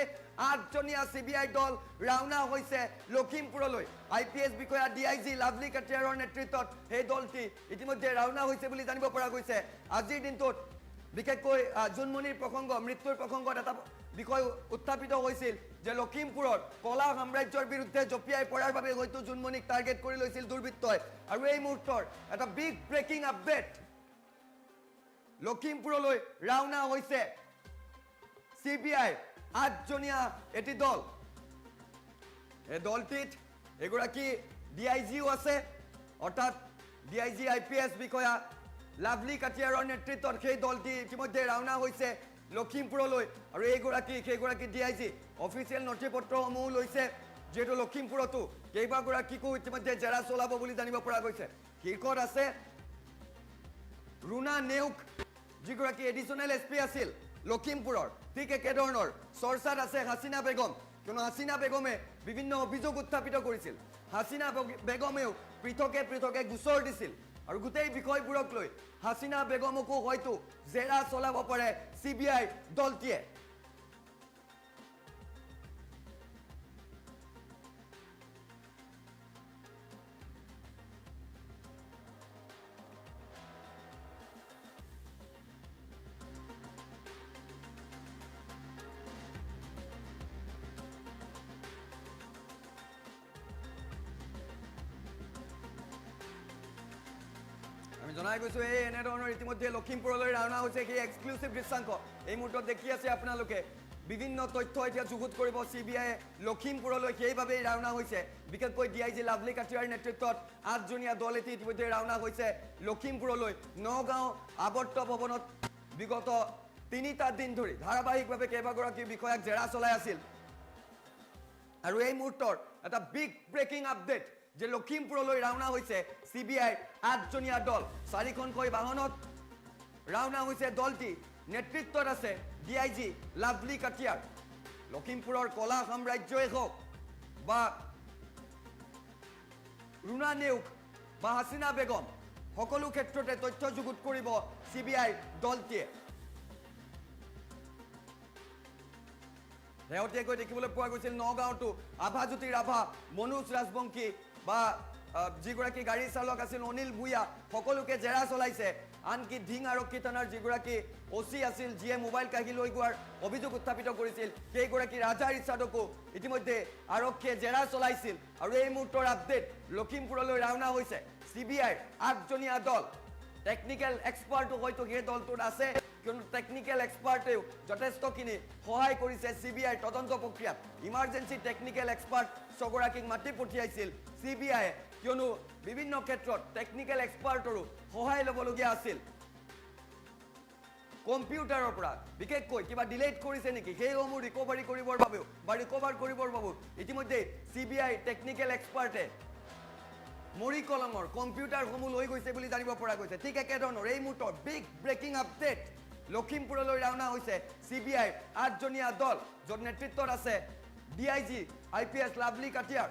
8জনীয়া CBI দল ৰাওনা হৈছে লখিমপুৰলৈ IPS বিষয়া DIG লাভলি কাটিয়াৰৰ নেতৃত্বত এই দলটি ইতিমধ্যে ৰাওনা হৈছে বুলি জানিব পৰা গৈছে আজিৰ দিনটোত বিশেষকৈ জুনমণিৰ প্ৰসংগ মৃত্যুৰ প্ৰসংগত এটা বিষয় উত্থাপিত হৈছিল যে লখিমপুৰত কলা সাম্ৰাজ্যৰ বিৰুদ্ধে জপিয়াই পৰাৰ বাবে হয়তো জুনমণিক টাৰ্গেট কৰি লৈছিল দুৰ্বৃত্তই আৰু এই মুহূৰ্তৰ এটা বিগ ব্ৰেকিং আপডেট লখিমপুৰলৈ ৰাওনা হৈছে CBI 8জনীয়া এটি দল এই দলটিত এগৰাকী DIGও আছে অৰ্থাৎ DIG IPS বিষয়া লাভলি কাটিয়াৰৰ নেতৃত্বত সেই দলটি ইতিমধ্যে ৰাওনা হৈছে লখিমপুৰলৈ আৰু সেইগৰাকী DIG অফিচিয়েল নথিপত্ৰসমূহ লৈছে যেটো লখিমপুৰতো কেইবাগৰাকীকো ইতিমধ্যে জেৰা চলাব বুলি জানিব পৰা গৈছে শীৰ্ষত আছে ৰুনা নেউক যিগৰাকী এডিশনেল SP আছিল লখিমপুৰৰ ঠিক একেধৰণৰ চৰ্চাত আছে হাসিনা বেগম কিয়নো হাসিনা বেগমে বিভিন্ন অভিযোগ উত্থাপিত কৰিছিল হাসিনা বেগমেও পৃথকে গোচৰ দিছিল আৰু গোটেই বিষয়বোৰক লৈ হাসিনা বেগমকো হয়তো জেৰা চলাব পাৰে CBI দলটিয়ে জনাই গৈছো এই এনেধৰণৰ ইতিমধ্যে লখিমপুৰলৈ ৰাওনা হৈছে সেই এক্সক্লুসিভ দৃশ্যাংক এই মুহূৰ্তত দেখি আছে আপোনালোকে বিভিন্ন তথ্য এতিয়া যুগুত কৰিব CBI লখিমপুৰলৈ সেইভাৱেই ৰাওনা হৈছে বিশেষকৈ DIG লাভলি কাটিয়াৰ নেতৃত্বত 8জনীয়া দল এটি ইতিমধ্যে ৰাওনা হৈছে লখিমপুৰলৈ নগাঁও আৱৰ্ত ভৱনত বিগত 3টা দিন ধৰি ধাৰাবাহিকভাৱে কেইবাগৰাকী বিষয়াক জেৰা চলাই আছিল আৰু এই মুহূৰ্তৰ এটা বিগ ব্ৰেকিং আপডেট যে লখিমপুৰলৈ ৰাওনা হৈছে CBI 8জনীয়া দল 4খনকৈ বাহনত ৰাওনা হৈছে দলটি নেতৃত্বত আছে DIG লাভলি কাটিয়াৰ লখিমপুৰৰ কলা সাম্ৰাজ্যই হওক বা ৰুনা নেউক বা হাসিনা বেগম সকলো ক্ষেত্ৰতে তথ্য যুগুত কৰিব CBI দলটিয়ে শেহতীয়াকৈ দেখিবলৈ পোৱা গৈছিল নগাঁওতো আভাজ্যোতি ৰাভা মনোজ ৰাজবংশী বা যিগৰাকী গাড়ী চালক আছিল অনিল ভূঞা সকলোকে জেৰা চলাইছে আনকি ধিং আৰক্ষী থানাৰ যিগৰাকী OC আছিল যিয়ে মোবাইল কাঢ়ি লৈ গোৱাৰ অভিযোগ উত্থাপিত কৰিছিল সেইগৰাকী ৰাজা ৰিচাৰ্ডকো ইতিমধ্যে আৰক্ষীয়ে জেৰা চলাইছিল আৰু এই মুহূৰ্তৰ আপডেট লখিমপুৰলৈ ৰাওনা হৈছে CBI 8জনীয়া দল টেকনিক্যাল এক্সপাৰ্টো হয়তো সেই দলটোত আছে কিয়নো টেকনিক্যাল এক্সপাৰ্টেও যথেষ্টখিনি সহায় কৰিছে CBI তদন্ত প্ৰক্ৰিয়াত ইমাৰ্জেন্সি টেকনিক্যাল এক্সপাৰ্ট ছগৰাকীক মাতি পঠিয়াইছিল CBI কিয়নো বিভিন্ন ক্ষেত্ৰত টেকনিক্যাল এক্সপাৰ্টৰো সহায় ল'বলগীয়া আছিল কম্পিউটাৰৰ পৰা বিশেষকৈ কিবা ডিলেট কৰিছে নেকি সেইসমূহ ৰিকভাৰী কৰিবৰ বাবেও বা ৰিকভাৰ কৰিবৰ বাবেও ইতিমধ্যে CBI টেকনিক্যাল এক্সপাৰ্টে মৰি কলমৰ কম্পিউটাৰসমূহ লৈ গৈছে বুলি জানিব পৰা গৈছে ঠিক একেধৰণৰ এই মুহূৰ্তৰ বিগ ব্ৰেকিং আপডেট লখিমপুৰলৈ ৰাওনা হৈছে CBI 8জনীয়া দল য'ত নেতৃত্বত আছে DIG IPS lovely Katiyar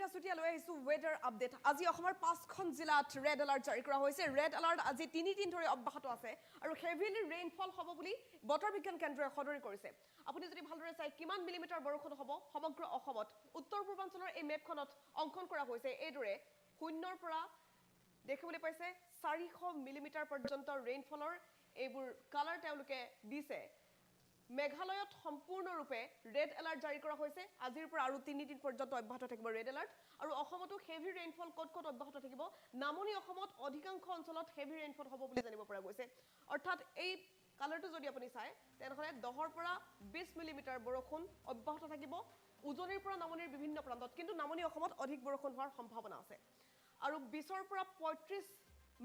Kalita Chutia লৈ আহিছো ওয়েদাৰ আপডেট আজি অসমৰ 5খন জিলাত ৰেড এলাৰ্ট জাৰি কৰা হৈছে ৰেড এলাৰ্ট আজি 3 দিন ধৰি অব্যাহত আছে আৰু হেভিলি ৰেইনফল হ'ব বুলি বতৰ বিজ্ঞান কেন্দ্ৰই সদৰি কৰিছে আপুনি যদি ভালদৰে চাই কিমান মিলিমিটাৰ বৰষুণ হ'ব সমগ্ৰ অসমত উত্তৰ পূৰ্বাঞ্চলৰ এই মেপখনত অংকন কৰা হৈছে এইদৰে শূন্যৰ পৰা দেখিবলৈ পাইছে 400 মিলিমিটাৰ পৰ্যন্ত ৰেইনফলৰ এইবোৰ কালাৰ তেওঁলোকে দিছে মেঘালয়ত সম্পূৰ্ণৰূপে ৰেড এলাৰ্ট জাৰি কৰা হৈছে আজিৰ পৰা আৰু 3 দিন পৰ্যন্ত অব্যাহত থাকিব ৰেড এলাৰ্ট আৰু অসমতো হেভি ৰেইনফল কত অব্যাহত থাকিব নামনি অসমত অধিকাংশ অঞ্চলত হেভি ৰেইনফল হ'ব বুলি জানিব পৰা গৈছে অৰ্থাৎ এই কালাৰটো যদি আপুনি চাই তেনেহলে 10ৰ পৰা 20 মিলিমিটাৰ বৰষুণ অব্যাহত থাকিব উজনিৰ পৰা নামনিৰ বিভিন্ন প্ৰান্তত কিন্তু নামনি অসমত অধিক বৰষুণ হোৱাৰ সম্ভাৱনা আছে আৰু 20ৰ পৰা 35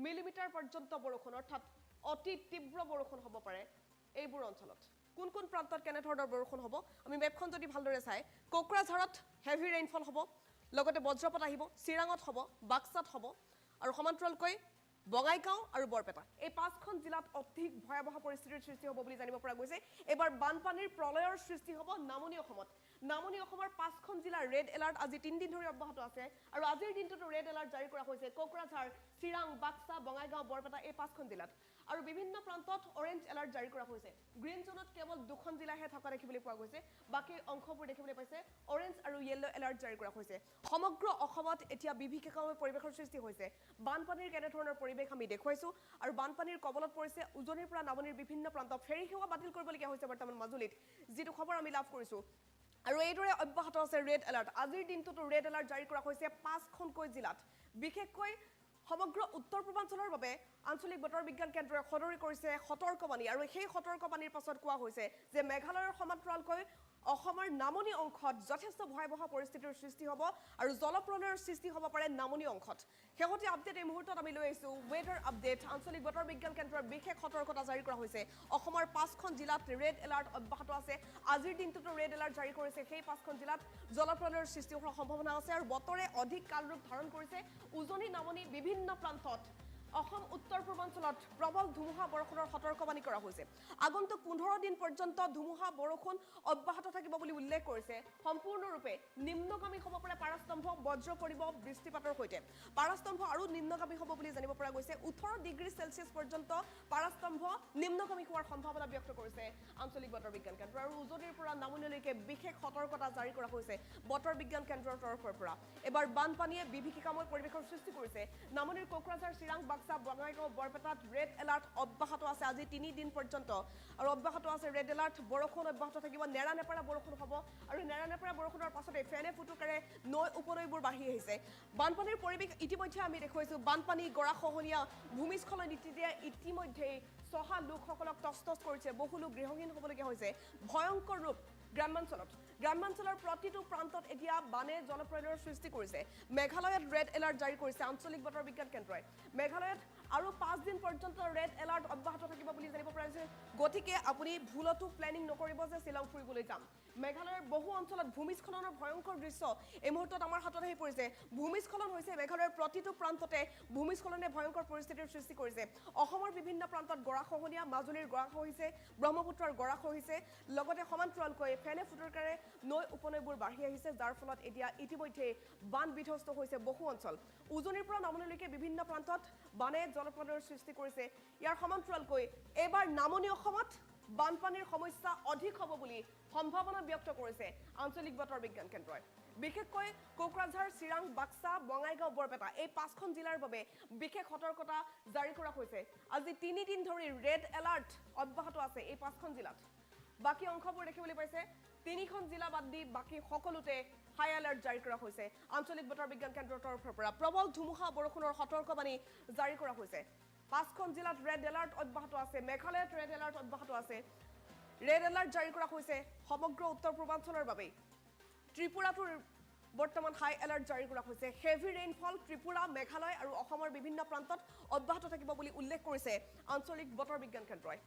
মিলিমিটাৰ পৰ্যন্ত বৰষুণ অৰ্থাৎ অতি তীব্ৰ বৰষুণ হ'ব পাৰে এইবোৰ অঞ্চলত কোন কোন প্ৰান্তত কেনে ধৰণৰ বৰষুণ হ'ব আমি মেপখন যদি ভালদৰে চাই কোকৰাঝাৰত হেভি ৰেইনফল হ'ব লগতে বজ্ৰপাত আহিব চিৰাঙত হ'ব বাক্সাত হ'ব আৰু সমান্তৰালকৈ বঙাইগাঁও আৰু বৰপেটা এই 5খন জিলাত অধিক ভয়াবহ পৰিস্থিতিৰ সৃষ্টি হ'ব বুলি জানিব পৰা গৈছে এবাৰ বানপানীৰ প্ৰলয়ৰ সৃষ্টি হ'ব নামনি অসমত নামনি অসমৰ 5খন জিলাৰ ৰেড এলাৰ্ট আজি 3 দিন ধৰি অব্যাহত আছে আৰু আজিৰ দিনটোতো ৰেড এলাৰ্ট জাৰি কৰা হৈছে কোকৰাঝাৰ চিৰাং বাক্সা বঙাইগাঁও বৰপেটা এই 5খন জিলাত আৰু বিভিন্ন প্ৰান্তত অৰেঞ্জ এলাৰ্ট জাৰি কৰা হৈছে গ্ৰীণ জোনত কেৱল 2খন জিলাহে থকা দেখিবলৈ পোৱা গৈছে বাকি অংশবোৰ দেখিবলৈ পাইছে অৰেঞ্জ আৰু য়েলো এলাৰ্ট জাৰি কৰা হৈছে সমগ্ৰ অসমত এতিয়া বিভীষিকাময় পৰিৱেশৰ সৃষ্টি হৈছে বানপানীৰ কেনে ধৰণৰ পৰিৱেশ আমি দেখুৱাইছো আৰু বানপানীৰ কবলত পৰিছে উজনিৰ পৰা নামনিৰ বিভিন্ন প্ৰান্ত ফেৰী সেৱা বাতিল কৰিবলগীয়া হৈছে বৰ্তমান মাজুলীত যিটো খবৰ আমি লাভ কৰিছো আৰু এইদৰে অব্যাহত আছে ৰেড এলাৰ্ট আজিৰ দিনটোতো ৰেড এলাৰ্ট জাৰি কৰা হৈছে 5খনকৈ জিলাত বিশেষকৈ সমগ্ৰ উত্তৰ পূৰ্বাঞ্চলৰ বাবে আঞ্চলিক বতৰ বিজ্ঞান কেন্দ্ৰই সদৰি কৰিছে সতৰ্কবাণী আৰু সেই সতৰ্কবাণীৰ পাছত কোৱা হৈছে যে মেঘালয়ৰ সমান্তৰালকৈ অসমৰ নামনি অংশত যথেষ্ট ভয়াবহ পৰিস্থিতিৰ সৃষ্টি হ'ব আৰু জলপ্ৰলয়ৰ সৃষ্টি হ'ব পাৰে নামনি অংশত শেহতীয়া আপডেট এই মুহূৰ্তত আমি লৈ আহিছো ওয়েদাৰ আপডেট আঞ্চলিক বতৰ বিজ্ঞান কেন্দ্ৰৰ বিশেষ সতৰ্কতা জাৰি কৰা হৈছে অসমৰ 5খন জিলাত ৰেড এলাৰ্ট অব্যাহত আছে আজিৰ দিনটোতো ৰেড এলাৰ্ট জাৰি কৰিছে সেই 5খন জিলাত জলপ্ৰলয়ৰ সৃষ্টি হোৱাৰ সম্ভাৱনা আছে আৰু বতৰে অধিক কালৰূপ ধাৰণ কৰিছে উজনি নামনি বিভিন্ন প্ৰান্তত অসম উত্তৰ পূৰ্বাঞ্চলত প্ৰবল ধুমুহা বৰষুণৰ সতৰ্কবাণী কৰা হৈছে আগন্তুক 15 দিন পৰ্যন্ত ধুমুহা বৰষুণ অব্যাহত থাকিব বুলি উল্লেখ কৰিছে সম্পূৰ্ণৰূপে নিম্নগামী হ'ব পাৰে পাৰাস্তম্ভ বজ্ৰ পৰিব বৃষ্টিপাতৰ সৈতে পাৰাস্তম্ভ আৰু নিম্নগামী হ'ব বুলি জানিব পৰা গৈছে 18 ডিগ্ৰী চেলছিয়াছ পৰ্যন্ত পাৰাস্তম্ভ নিম্নগামী হোৱাৰ সম্ভাৱনা ব্যক্ত কৰিছে আঞ্চলিক বতৰ বিজ্ঞান কেন্দ্ৰ আৰু উজনিৰ পৰা নামনিলৈকে বিশেষ সতৰ্কতা জাৰি কৰা হৈছে বতৰ বিজ্ঞান কেন্দ্ৰৰ তৰফৰ পৰা এবাৰ বানপানীয়ে বিভীষিকাময় পৰিৱেশৰ সৃষ্টি কৰিছে নামনিৰ কোকৰাঝাৰ চিৰাং বাক্সা বঙাইগাঁও বৰপেটাত ৰেড এলাৰ্ট অব্যাহত আছে আজি 3 দিন পৰ্যন্ত আৰু অব্যাহত আছে ৰেড এলাৰ্ট বৰষুণ অব্যাহত থাকিব নেৰানেপেৰা বৰষুণ হ'ব আৰু নেৰানেপেৰা বৰষুণৰ পাছতে ফেনে ফুটুকাৰে নৈ উপনৈবোৰ বাঢ়ি আহিছে বানপানীৰ পৰিৱেশ ইতিমধ্যে আমি দেখুৱাইছো বানপানী গৰাখহনীয়া ভূমিস্খলন ইতিমধ্যে সহা লোকসকলক তস্তছ কৰিছে বহু লোক গৃহহীন হ'বলগীয়া হৈছে ভয়ংকৰ ৰূপ গ্ৰামাঞ্চলৰ প্ৰতিটো প্ৰান্তত এতিয়া বানে জলপ্ৰলয়ৰ সৃষ্টি কৰিছে মেঘালয়ত ৰেড এলাৰ্ট জাৰি কৰিছে আঞ্চলিক বতৰ বিজ্ঞান কেন্দ্ৰই মেঘালয়ত আৰু 5 দিন পৰ্যন্ত ৰেড এলাৰ্ট অব্যাহত থাকিব বুলি জানিব পৰা হৈছে গতিকে আপুনি ভুলতো প্লেনিং নকৰিব যে শ্বিলং ফুৰিবলৈ যাম মেঘালয়ৰ বহু অঞ্চলত ভূমিস্খলনৰ ভয়ংকৰ দৃশ্য এই মুহূৰ্তত আমাৰ হাতত আহি পৰিছে ভূমিস্খলন হৈছে মেঘালয়ৰ প্ৰতিটো প্ৰান্ততে ভূমিস্খলনে ভয়ংকৰ পৰিস্থিতিৰ সৃষ্টি কৰিছে অসমৰ বিভিন্ন প্ৰান্তত গৰাখহনীয়া মাজুলীৰ গৰাখহিছে ব্ৰহ্মপুত্ৰৰ গৰাখহিছে লগতে সমান্তৰালকৈ ফেনে ফুটুকাৰে নৈ উপনৈবোৰ বাঢ়ি আহিছে যাৰ ফলত এতিয়া ইতিমধ্যে বান বিধ্বস্ত হৈছে বহু অঞ্চল উজনিৰ পৰা নামনিলৈকে বিভিন্ন প্ৰান্তত বানে জলপ্ৰলয়ৰ সৃষ্টি কৰিছে ইয়াৰ সমান্তৰালকৈ এবাৰ নামনি অসমত বানপানীৰ সমস্যা অধিক হ'ব বুলি সম্ভাৱনা ব্যক্ত কৰিছে আঞ্চলিক বতৰ বিজ্ঞান কেন্দ্ৰই বিশেষকৈ কোকৰাঝাৰ চিৰাং বাক্সা বঙাইগাঁও বৰপেটা এই 5খন জিলাৰ বাবে বিশেষ সতৰ্কতা জাৰি কৰা হৈছে আজি 3 দিন ধৰি ৰেড এলাৰ্ট অব্যাহত আছে এই 5খন জিলাত বাকি অংশবোৰ দেখিবলৈ পাইছে 3খন জিলা বাদ দি বাকি সকলোতে হাই এলাৰ্ট জাৰি কৰা হৈছে আঞ্চলিক বতৰ বিজ্ঞান কেন্দ্ৰৰ তৰফৰ পৰা প্ৰবল ধুমুহা বৰষুণৰ সতৰ্কবাণী জাৰি কৰা হৈছে 5খন জিলাত ৰেড এলাৰ্ট অব্যাহত আছে মেঘালয়ত ৰেড এলাৰ্ট অব্যাহত আছে ৰেড এলাৰ্ট জাৰি কৰা হৈছে সমগ্ৰ উত্তৰ পূৰ্বাঞ্চলৰ বাবে ত্ৰিপুৰাটো বৰ্তমান হাই এলাৰ্ট জাৰি কৰা হৈছে হেভি ৰেইনফল ত্ৰিপুৰা মেঘালয় আৰু অসমৰ বিভিন্ন প্ৰান্তত অব্যাহত থাকিব বুলি উল্লেখ কৰিছে আঞ্চলিক বতৰ বিজ্ঞান কেন্দ্ৰই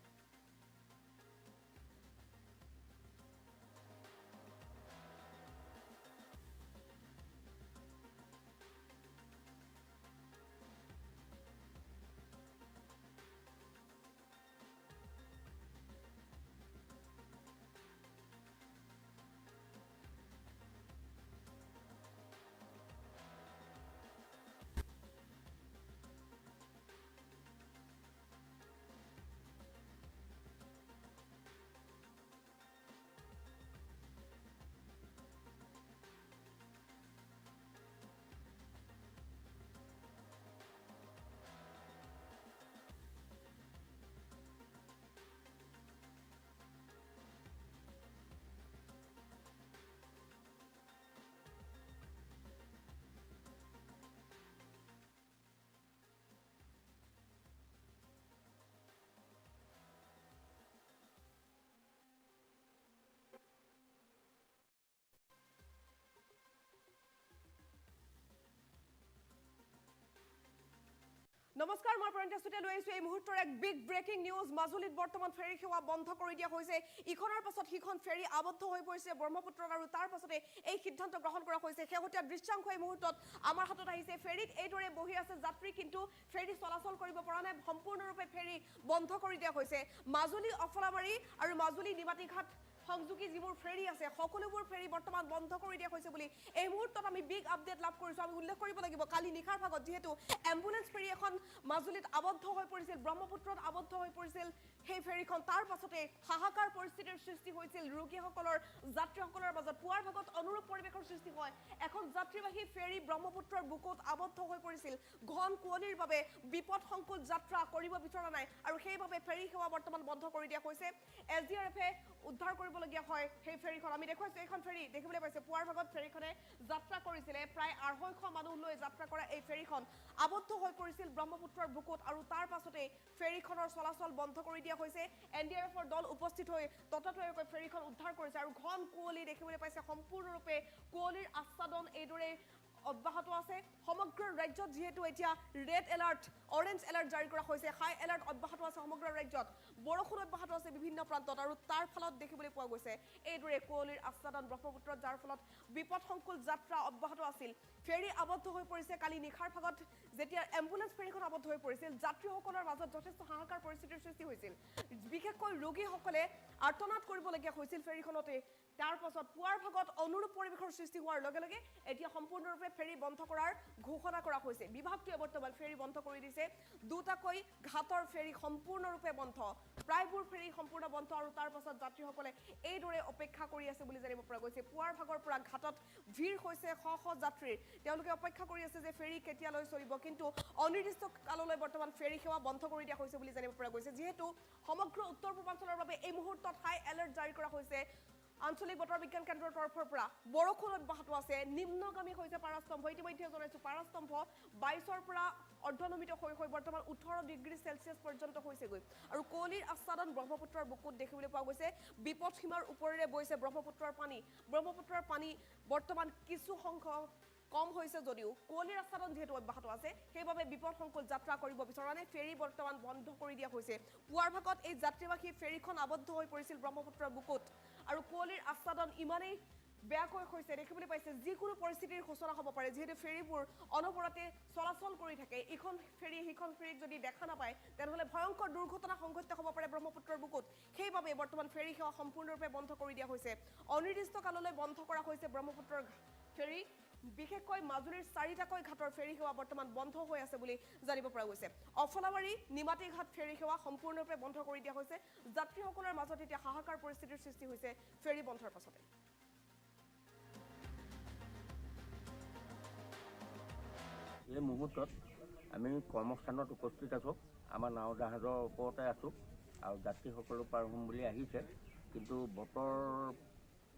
নমস্কাৰ মই প্ৰণিতা লৈ আছো এই মুহূৰ্তৰ এক বিগ ব্ৰেকিং নিউজ মাজুলীত বৰ্তমান ফেৰী সেৱা বন্ধ কৰি দিয়া হৈছে ইখনৰ পাছত সিখন ফেৰী আবদ্ধ হৈ পৰিছে ব্ৰহ্মপুত্ৰত আৰু তাৰ পাছতে এই সিদ্ধান্ত গ্ৰহণ কৰা হৈছে শেহতীয়া দৃশ্যাংশ এই মুহূৰ্তত আমাৰ হাতত আহিছে ফেৰীত এইদৰে বহি আছে যাত্ৰী কিন্তু ফেৰী চলাচল কৰিব পৰা নাই সম্পূৰ্ণৰূপে ফেৰী বন্ধ কৰি দিয়া হৈছে মাজুলী অফলাবাৰী আৰু মাজুলী নিমাতীঘাট সংযোগী যিবোৰ ফেৰী আছে সকলোবোৰ ফেৰী বৰ্তমান বন্ধ কৰি দিয়া হৈছে বুলি এই মুহূৰ্তত আমি বিগ আপডেট লাভ কৰিছো আমি উল্লেখ কৰিব লাগিব কালি নিশাৰ ভাগত যেহেতু এম্বুলেন্স ফেৰী এখন মাজুলীত আবদ্ধ হৈ পৰিছিল ব্ৰহ্মপুত্ৰত আবদ্ধ হৈ পৰিছিল সেই ফেৰীখন তাৰ পাছতে হাহাকাৰ পৰিস্থিতিৰ সৃষ্টি হৈছিল ৰোগীসকলৰ যাত্ৰীসকলৰ মাজত পুৱাৰ ভাগত অনুৰূপ পৰিৱেশৰ সৃষ্টি হয় এখন যাত্ৰীবাহী ফেৰী ব্ৰহ্মপুত্ৰৰ বুকুত আবদ্ধ হৈ পৰিছিল ঘন কুঁৱলীৰ বাবে বিপদসংকুল যাত্ৰা কৰিব বিচৰা নাই আৰু সেইভাৱে ফেৰী সেৱা বৰ্তমান বন্ধ কৰি দিয়া হৈছে এছডিআৰএফে উদ্ধাৰ কৰিবলগীয়া হয় সেই ফেৰীখন আমি দেখুৱাইছো এইখন ফেৰী দেখিবলৈ পাইছে পুৱাৰ ভাগত ফেৰীখনে যাত্ৰা কৰিছিলে প্ৰায় 250 মানুহ লৈ যাত্ৰা কৰা এই ফেৰীখন আবদ্ধ হৈ পৰিছিল ব্ৰহ্মপুত্ৰৰ বুকুত আৰু তাৰ পাছতে ফেৰীখনৰ চলাচল বন্ধ কৰি দিয়া হৈছে এনডিআৰএফৰ দল উপস্থিত হৈ ততাতৈয়াকৈ ফেৰীখন উদ্ধাৰ কৰিছে আৰু ঘন কুঁৱলী দেখিবলৈ পাইছে সম্পূৰ্ণৰূপে কুঁৱলীৰ আচ্ছাদন এইদৰে অব্যাহত আছে সমগ্ৰ ৰাজ্যত যেহেতু এতিয়া ৰেড এলাৰ্ট অৰেঞ্জ এলাৰ্ট জাৰি কৰা হৈছে হাই এলাৰ্ট অব্যাহত আছে সমগ্ৰ ৰাজ্যত বৰষুণ অব্যাহত আছে বিভিন্ন প্ৰান্তত আৰু তাৰ ফলত দেখিবলৈ পোৱা গৈছে এইদৰে কুঁৱলীৰ আচ্ছাদন ব্ৰহ্মপুত্ৰত যাৰ ফলত বিপদসংকুল যাত্ৰা অব্যাহত আছিল ফেৰী আবদ্ধ হৈ পৰিছে কালি নিশাৰ ভাগত যেতিয়া এম্বুলেন্স ফেৰীখন আবদ্ধ হৈ পৰিছিল যাত্ৰীসকলৰ মাজত যথেষ্ট হাহাকাৰ পৰিস্থিতিৰ সৃষ্টি হৈছিল বিশেষকৈ ৰোগীসকলে আৰ্তনাদ কৰিবলগীয়া হৈছিল ফেৰীখনতে তাৰ পাছত পুৱাৰ ভাগত অনুৰূপ পৰিৱেশৰ সৃষ্টি হোৱাৰ লগে লগে এতিয়া সম্পূৰ্ণৰূপে ফেৰী বন্ধ কৰাৰ ঘোষণা কৰা হৈছে বিভাগটোৱে বৰ্তমান ফেৰী বন্ধ কৰি দিছে দুটাকৈ ঘাটৰ ফেৰী সম্পূৰ্ণৰূপে বন্ধ প্ৰায়বোৰ ফেৰী সম্পূৰ্ণ বন্ধ আৰু তাৰ পাছত যাত্ৰীসকলে এইদৰে অপেক্ষা কৰি আছে বুলি জানিব পৰা গৈছে পুৱাৰ ভাগৰ পৰা ঘাটত ভিৰ হৈছে শ শ যাত্ৰীৰ তেওঁলোকে অপেক্ষা কৰি আছে যে ফেৰী কেতিয়ালৈ চলিব কিন্তু অনিৰ্দিষ্ট কাললৈ বৰ্তমান ফেৰী সেৱা বন্ধ কৰি দিয়া হৈছে বুলি জানিব পৰা গৈছে যেহেতু সমগ্ৰ উত্তৰ পূৰ্বাঞ্চলৰ বাবে এই মুহূৰ্তত হাই এলাৰ্ট জাৰি কৰা হৈছে আঞ্চলিক বতৰ বিজ্ঞান কেন্দ্ৰৰ তৰফৰ পৰা বৰষুণ অব্যাহত আছে নিম্নগামী হৈছে পাৰাস্তম্ভ ইতিমধ্যে জনাইছো পাৰাস্তম্ভ 22ৰ পৰা অৰ্ধনমিত হৈ বৰ্তমান 18 ডিগ্ৰী চেলছিয়াছ পৰ্যন্ত হৈছেগৈ আৰু কুঁৱলীৰ আচ্ছাদন ব্ৰহ্মপুত্ৰৰ বুকুত দেখিবলৈ পোৱা গৈছে বিপদ সীমাৰ ওপৰেৰে বৈছে ব্ৰহ্মপুত্ৰৰ পানী বৰ্তমান কিছু সংখ্যক কম হৈছে যদিও কুঁৱলীৰ আচ্ছাদন যেহেতু অব্যাহত আছে সেইবাবে বিপদসংকুল যাত্ৰা কৰিব বিচৰা নাই ফেৰী বৰ্তমান বন্ধ কৰি দিয়া হৈছে পুৱাৰ ভাগত এই যাত্ৰীবাহী ফেৰীখন আবদ্ধ হৈ পৰিছিল ব্ৰহ্মপুত্ৰৰ বুকুত আৰু কুঁৱলীৰ আচ্ছাদন ইমানেই বেয়াকৈ হৈছে দেখিবলৈ পাইছে যিকোনো পৰিস্থিতিৰ সূচনা হ'ব পাৰে যেহেতু ফেৰীবোৰ অনবৰতে চলাচল কৰি থাকে ইখন ফেৰী সিখন ফেৰীক যদি দেখা নাপায় তেনেহ'লে ভয়ংকৰ দুৰ্ঘটনা সংঘটিত হ'ব পাৰে ব্ৰহ্মপুত্ৰৰ বুকুত সেইবাবে বৰ্তমান ফেৰী সেৱা সম্পূৰ্ণৰূপে বন্ধ কৰি দিয়া হৈছে অনিৰ্দিষ্ট কাললৈ বন্ধ কৰা হৈছে ব্ৰহ্মপুত্ৰৰ ফেৰী বিশেষকৈ মাজুলীৰ 4টাকৈ ঘাটৰ ফেৰী সেৱা বৰ্তমান বন্ধ হৈ আছে বুলি জানিব পৰা গৈছে অফলাবাৰী নিমাতীঘাট ফেৰী সেৱা সম্পূৰ্ণৰূপে বন্ধ কৰি দিয়া হৈছে যাত্ৰীসকলৰ মাজত এতিয়া হাহাকাৰ পৰিস্থিতিৰ সৃষ্টি হৈছে ফেৰী বন্ধৰ পাছতে এই মুহূৰ্তত আমি কৰ্মস্থানত উপস্থিত আছোঁ আমাৰ নাও জাহাজৰ ওপৰতে আছোঁ আৰু যাত্ৰীসকলো পাৰ হ'ম বুলি আহিছে কিন্তু বতৰ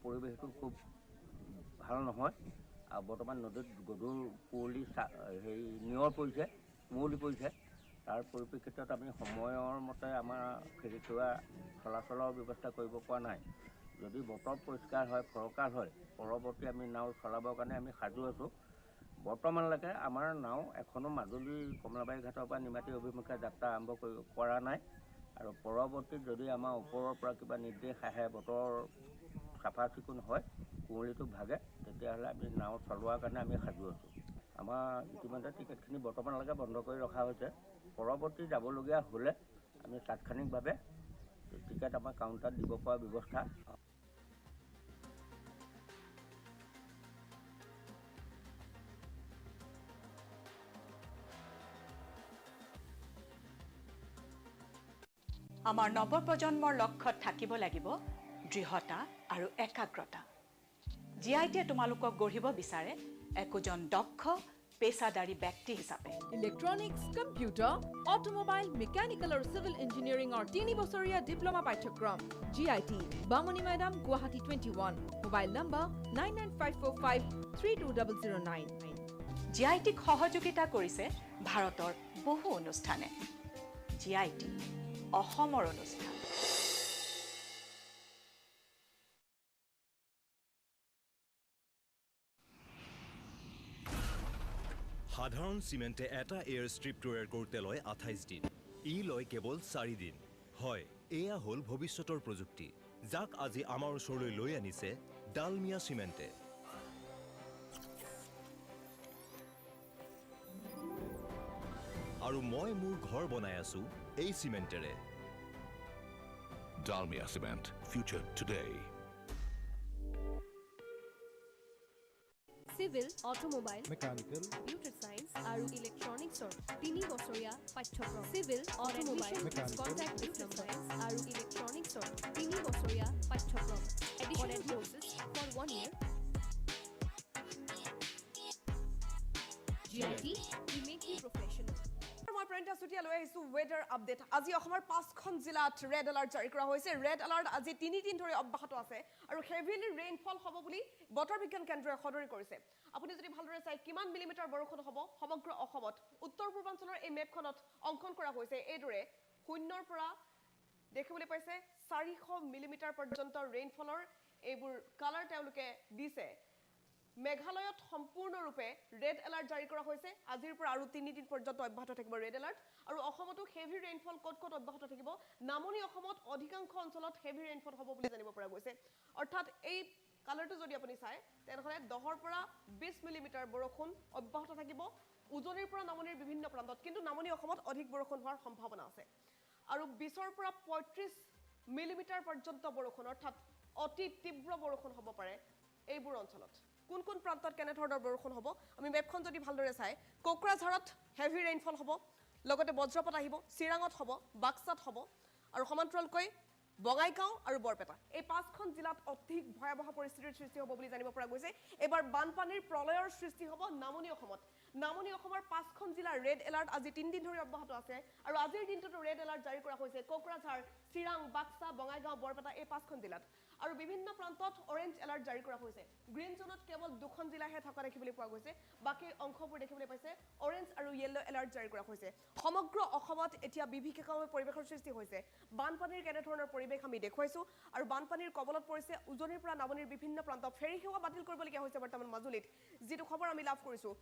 পৰিৱেশটো খুব ভাল নহয় আৰু বৰ্তমান নদীত গধুৰ কুঁৱলী নিয়ৰ পৰিছে কুঁৱলী পৰিছে তাৰ পৰিপ্ৰেক্ষিতত আমি সময়ৰ মতে আমাৰ ফেৰী সেৱা চলাচলৰ ব্যৱস্থা কৰিব পৰা নাই যদি বতৰ পৰিষ্কাৰ হয় ফৰকাল হয় পৰৱৰ্তী আমি নাও চলাবৰ কাৰণে আমি সাজু আছোঁ বৰ্তমানলৈকে আমাৰ নাও এখনো মাজুলী কমলাবাৰী ঘাটৰ পৰা নিমাতী অভিমুখে যাত্ৰা আৰম্ভ কৰা নাই আৰু পৰৱৰ্তী যদি আমাৰ ওপৰৰ পৰা কিবা নিৰ্দেশ আহে বতৰ চাফা চিকুণ হয় কুঁৱলীটো ভাগে তেতিয়াহ'লে আমি নাও চলোৱাৰ কাৰণে আমি সাজু আছোঁ আমাৰ ইতিমধ্যে টিকেটখিনি বৰ্তমানলৈকে বন্ধ কৰি ৰখা হৈছে পৰৱৰ্তী যাবলগীয়া হ'লে আমি তাৎক্ষণিকভাৱে টিকেট আমাৰ কাউণ্টাৰত দিব পৰা ব্যৱস্থা আমাৰ নৱপ্ৰজন্মৰ লক্ষ্যত থাকিব লাগিব দৃঢ়তা আৰু একাগ্ৰতা জিআইটিয়ে তোমালোকক গঢ়িব বিচাৰে একোজন দক্ষ পেছাদাৰী ব্যক্তি হিচাপে ইলেক্ট্ৰনিক্স কম্পিউটাৰ অটোমোবাইল মেকানিকেল আৰু সিভিল ইঞ্জিনিয়াৰিঙৰ 3 বছৰীয়া ডিপ্ল'মা পাঠ্যক্ৰম জিআইটি বামুণী মৈদাম গুৱাহাটী 21 মোবাইল নম্বৰ 9954532009 জিআইটিক সহযোগিতা কৰিছে ভাৰতৰ বহু অনুষ্ঠানে জিআইটি অসমৰ অনুষ্ঠান সাধাৰণ চিমেণ্টে এটা এয়াৰ ষ্ট্ৰিপ তৈয়াৰ কৰোঁতে লয় 28 দিন ই লয় কেৱল 4 দিন হয় এয়া হ'ল ভৱিষ্যতৰ প্ৰযুক্তি যাক আজি আমাৰ ওচৰলৈ লৈ আনিছে ডালমিয়া চিমেণ্টে আৰু মই মোৰ ঘৰ বনাই আছো এই চিমেণ্টেৰে Dalmia Cement. Future today. Civil automobile mechanical computer science আৰু ইলেক্ট্ৰনিক্সৰ 3 বছৰীয়া পাঠ্যক্ৰম চিভিল অটোমোবাইল কন্ট্ৰাক্ট ডিপ্ল'মা আৰু ইলেক্ট্ৰনিক্সৰ 3 বছৰীয়া পাঠ্যক্ৰম additional courses for 1 year GIT we make you professional মই প্ৰেন্টা সুটিয়া লৈ আহিছো ওয়েদাৰ আপডেট আজি অসমৰ 5খন জিলাত ৰেড এলাৰ্ট জাৰি কৰা হৈছে ৰেড এলাৰ্ট আজি 3 দিন ধৰি অব্যাহত আছে আৰু হেভিলি ৰেইনফল হ'ব বুলি বতৰ বিজ্ঞান কেন্দ্ৰই সদৰি কৰিছে আপুনি যদি ভালদৰে চাই কিমান মিলিমিটাৰ বৰষুণ হ'ব সমগ্ৰ অসমত উত্তৰ পূৰ্বাঞ্চলৰ এই মেপখনত অংকন কৰা হৈছে এইদৰে শূন্যৰ পৰা দেখিবলৈ পাইছে 400 মিলিমিটাৰ পৰ্যন্ত ৰেইনফলৰ এইবোৰ কালাৰ তেওঁলোকে দিছে মেঘালয়ত সম্পূৰ্ণৰূপে ৰেড এলাৰ্ট জাৰি কৰা হৈছে আজিৰ পৰা আৰু 3 দিন পৰ্যন্ত অব্যাহত থাকিব ৰেড এলাৰ্ট আৰু অসমতো হেভি ৰেইনফল ক'ত অব্যাহত থাকিব নামনি অসমত অধিকাংশ অঞ্চলত হেভি ৰেইনফল হ'ব বুলি জানিব পৰা গৈছে অৰ্থাৎ এই কালাৰটো যদি আপুনি চাই তেনেহ'লে 10ৰ পৰা 20 মিলিমিটাৰ বৰষুণ অব্যাহত থাকিব উজনিৰ পৰা নামনিৰ বিভিন্ন প্ৰান্তত কিন্তু নামনি অসমত অধিক বৰষুণ হোৱাৰ সম্ভাৱনা আছে আৰু 20ৰ পৰা 35 মিলিমিটাৰ পৰ্যন্ত বৰষুণ অৰ্থাৎ অতি তীব্ৰ বৰষুণ হ'ব পাৰে এইবোৰ অঞ্চলত কোন প্ৰান্তত কেনে ধৰণৰ বৰষুণ হ'ব আমি মেপখন যদি ভালদৰে চাই কোকৰাঝাৰত হেভি ৰেইনফল হ'ব লগতে বজ্ৰপাত আহিব চিৰাঙত হ'ব বাক্সাত হ'ব আৰু সমান্তৰালকৈ বঙাইগাঁও আৰু বৰপেটা এই 5খন জিলাত অধিক ভয়াৱহ পৰিস্থিতিৰ সৃষ্টি হ'ব বুলি জানিব পৰা গৈছে এবাৰ বানপানীৰ প্ৰলয়ৰ সৃষ্টি হ'ব নামনি অসমৰ 5খন জিলাৰ ৰেড এলাৰ্ট আজি 3 দিন ধৰি অব্যাহত আছে আৰু আজিৰ দিনটোতো ৰেড এলাৰ্ট জাৰি কৰা হৈছে কোকৰাঝাৰ চিৰাং বাক্সা বঙাইগাঁও বৰপেটা এই 5খন জিলাত আৰু বিভিন্ন প্ৰান্তত অৰেঞ্জ এলাৰ্ট জাৰি কৰা হৈছে গ্ৰীণ জোনত কেৱল 2খন জিলাহে থকা দেখিবলৈ পোৱা গৈছে বাকি অংশবোৰ দেখিবলৈ পাইছে অৰেঞ্জ আৰু য়েলো এলাৰ্ট জাৰি কৰা হৈছে সমগ্ৰ অসমত এতিয়া বিভীষিকাময় পৰিৱেশৰ সৃষ্টি হৈছে বানপানীৰ কেনে ধৰণৰ পৰিৱেশ আমি দেখুৱাইছো আৰু বানপানীৰ কবলত পৰিছে উজনিৰ পৰা নামনিৰ বিভিন্ন প্ৰান্ত ফেৰী সেৱা বাতিল কৰিবলগীয়া হৈছে বৰ্তমান মাজুলীত যিটো খবৰ আমি লাভ কৰিছো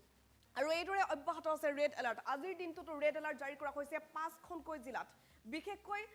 আৰু এইদৰে অব্যাহত আছে ৰেড এলাৰ্ট আজিৰ দিনটোতো ৰেড এলাৰ্ট জাৰি কৰা হৈছে 5খনকৈ জিলাত বিশেষকৈ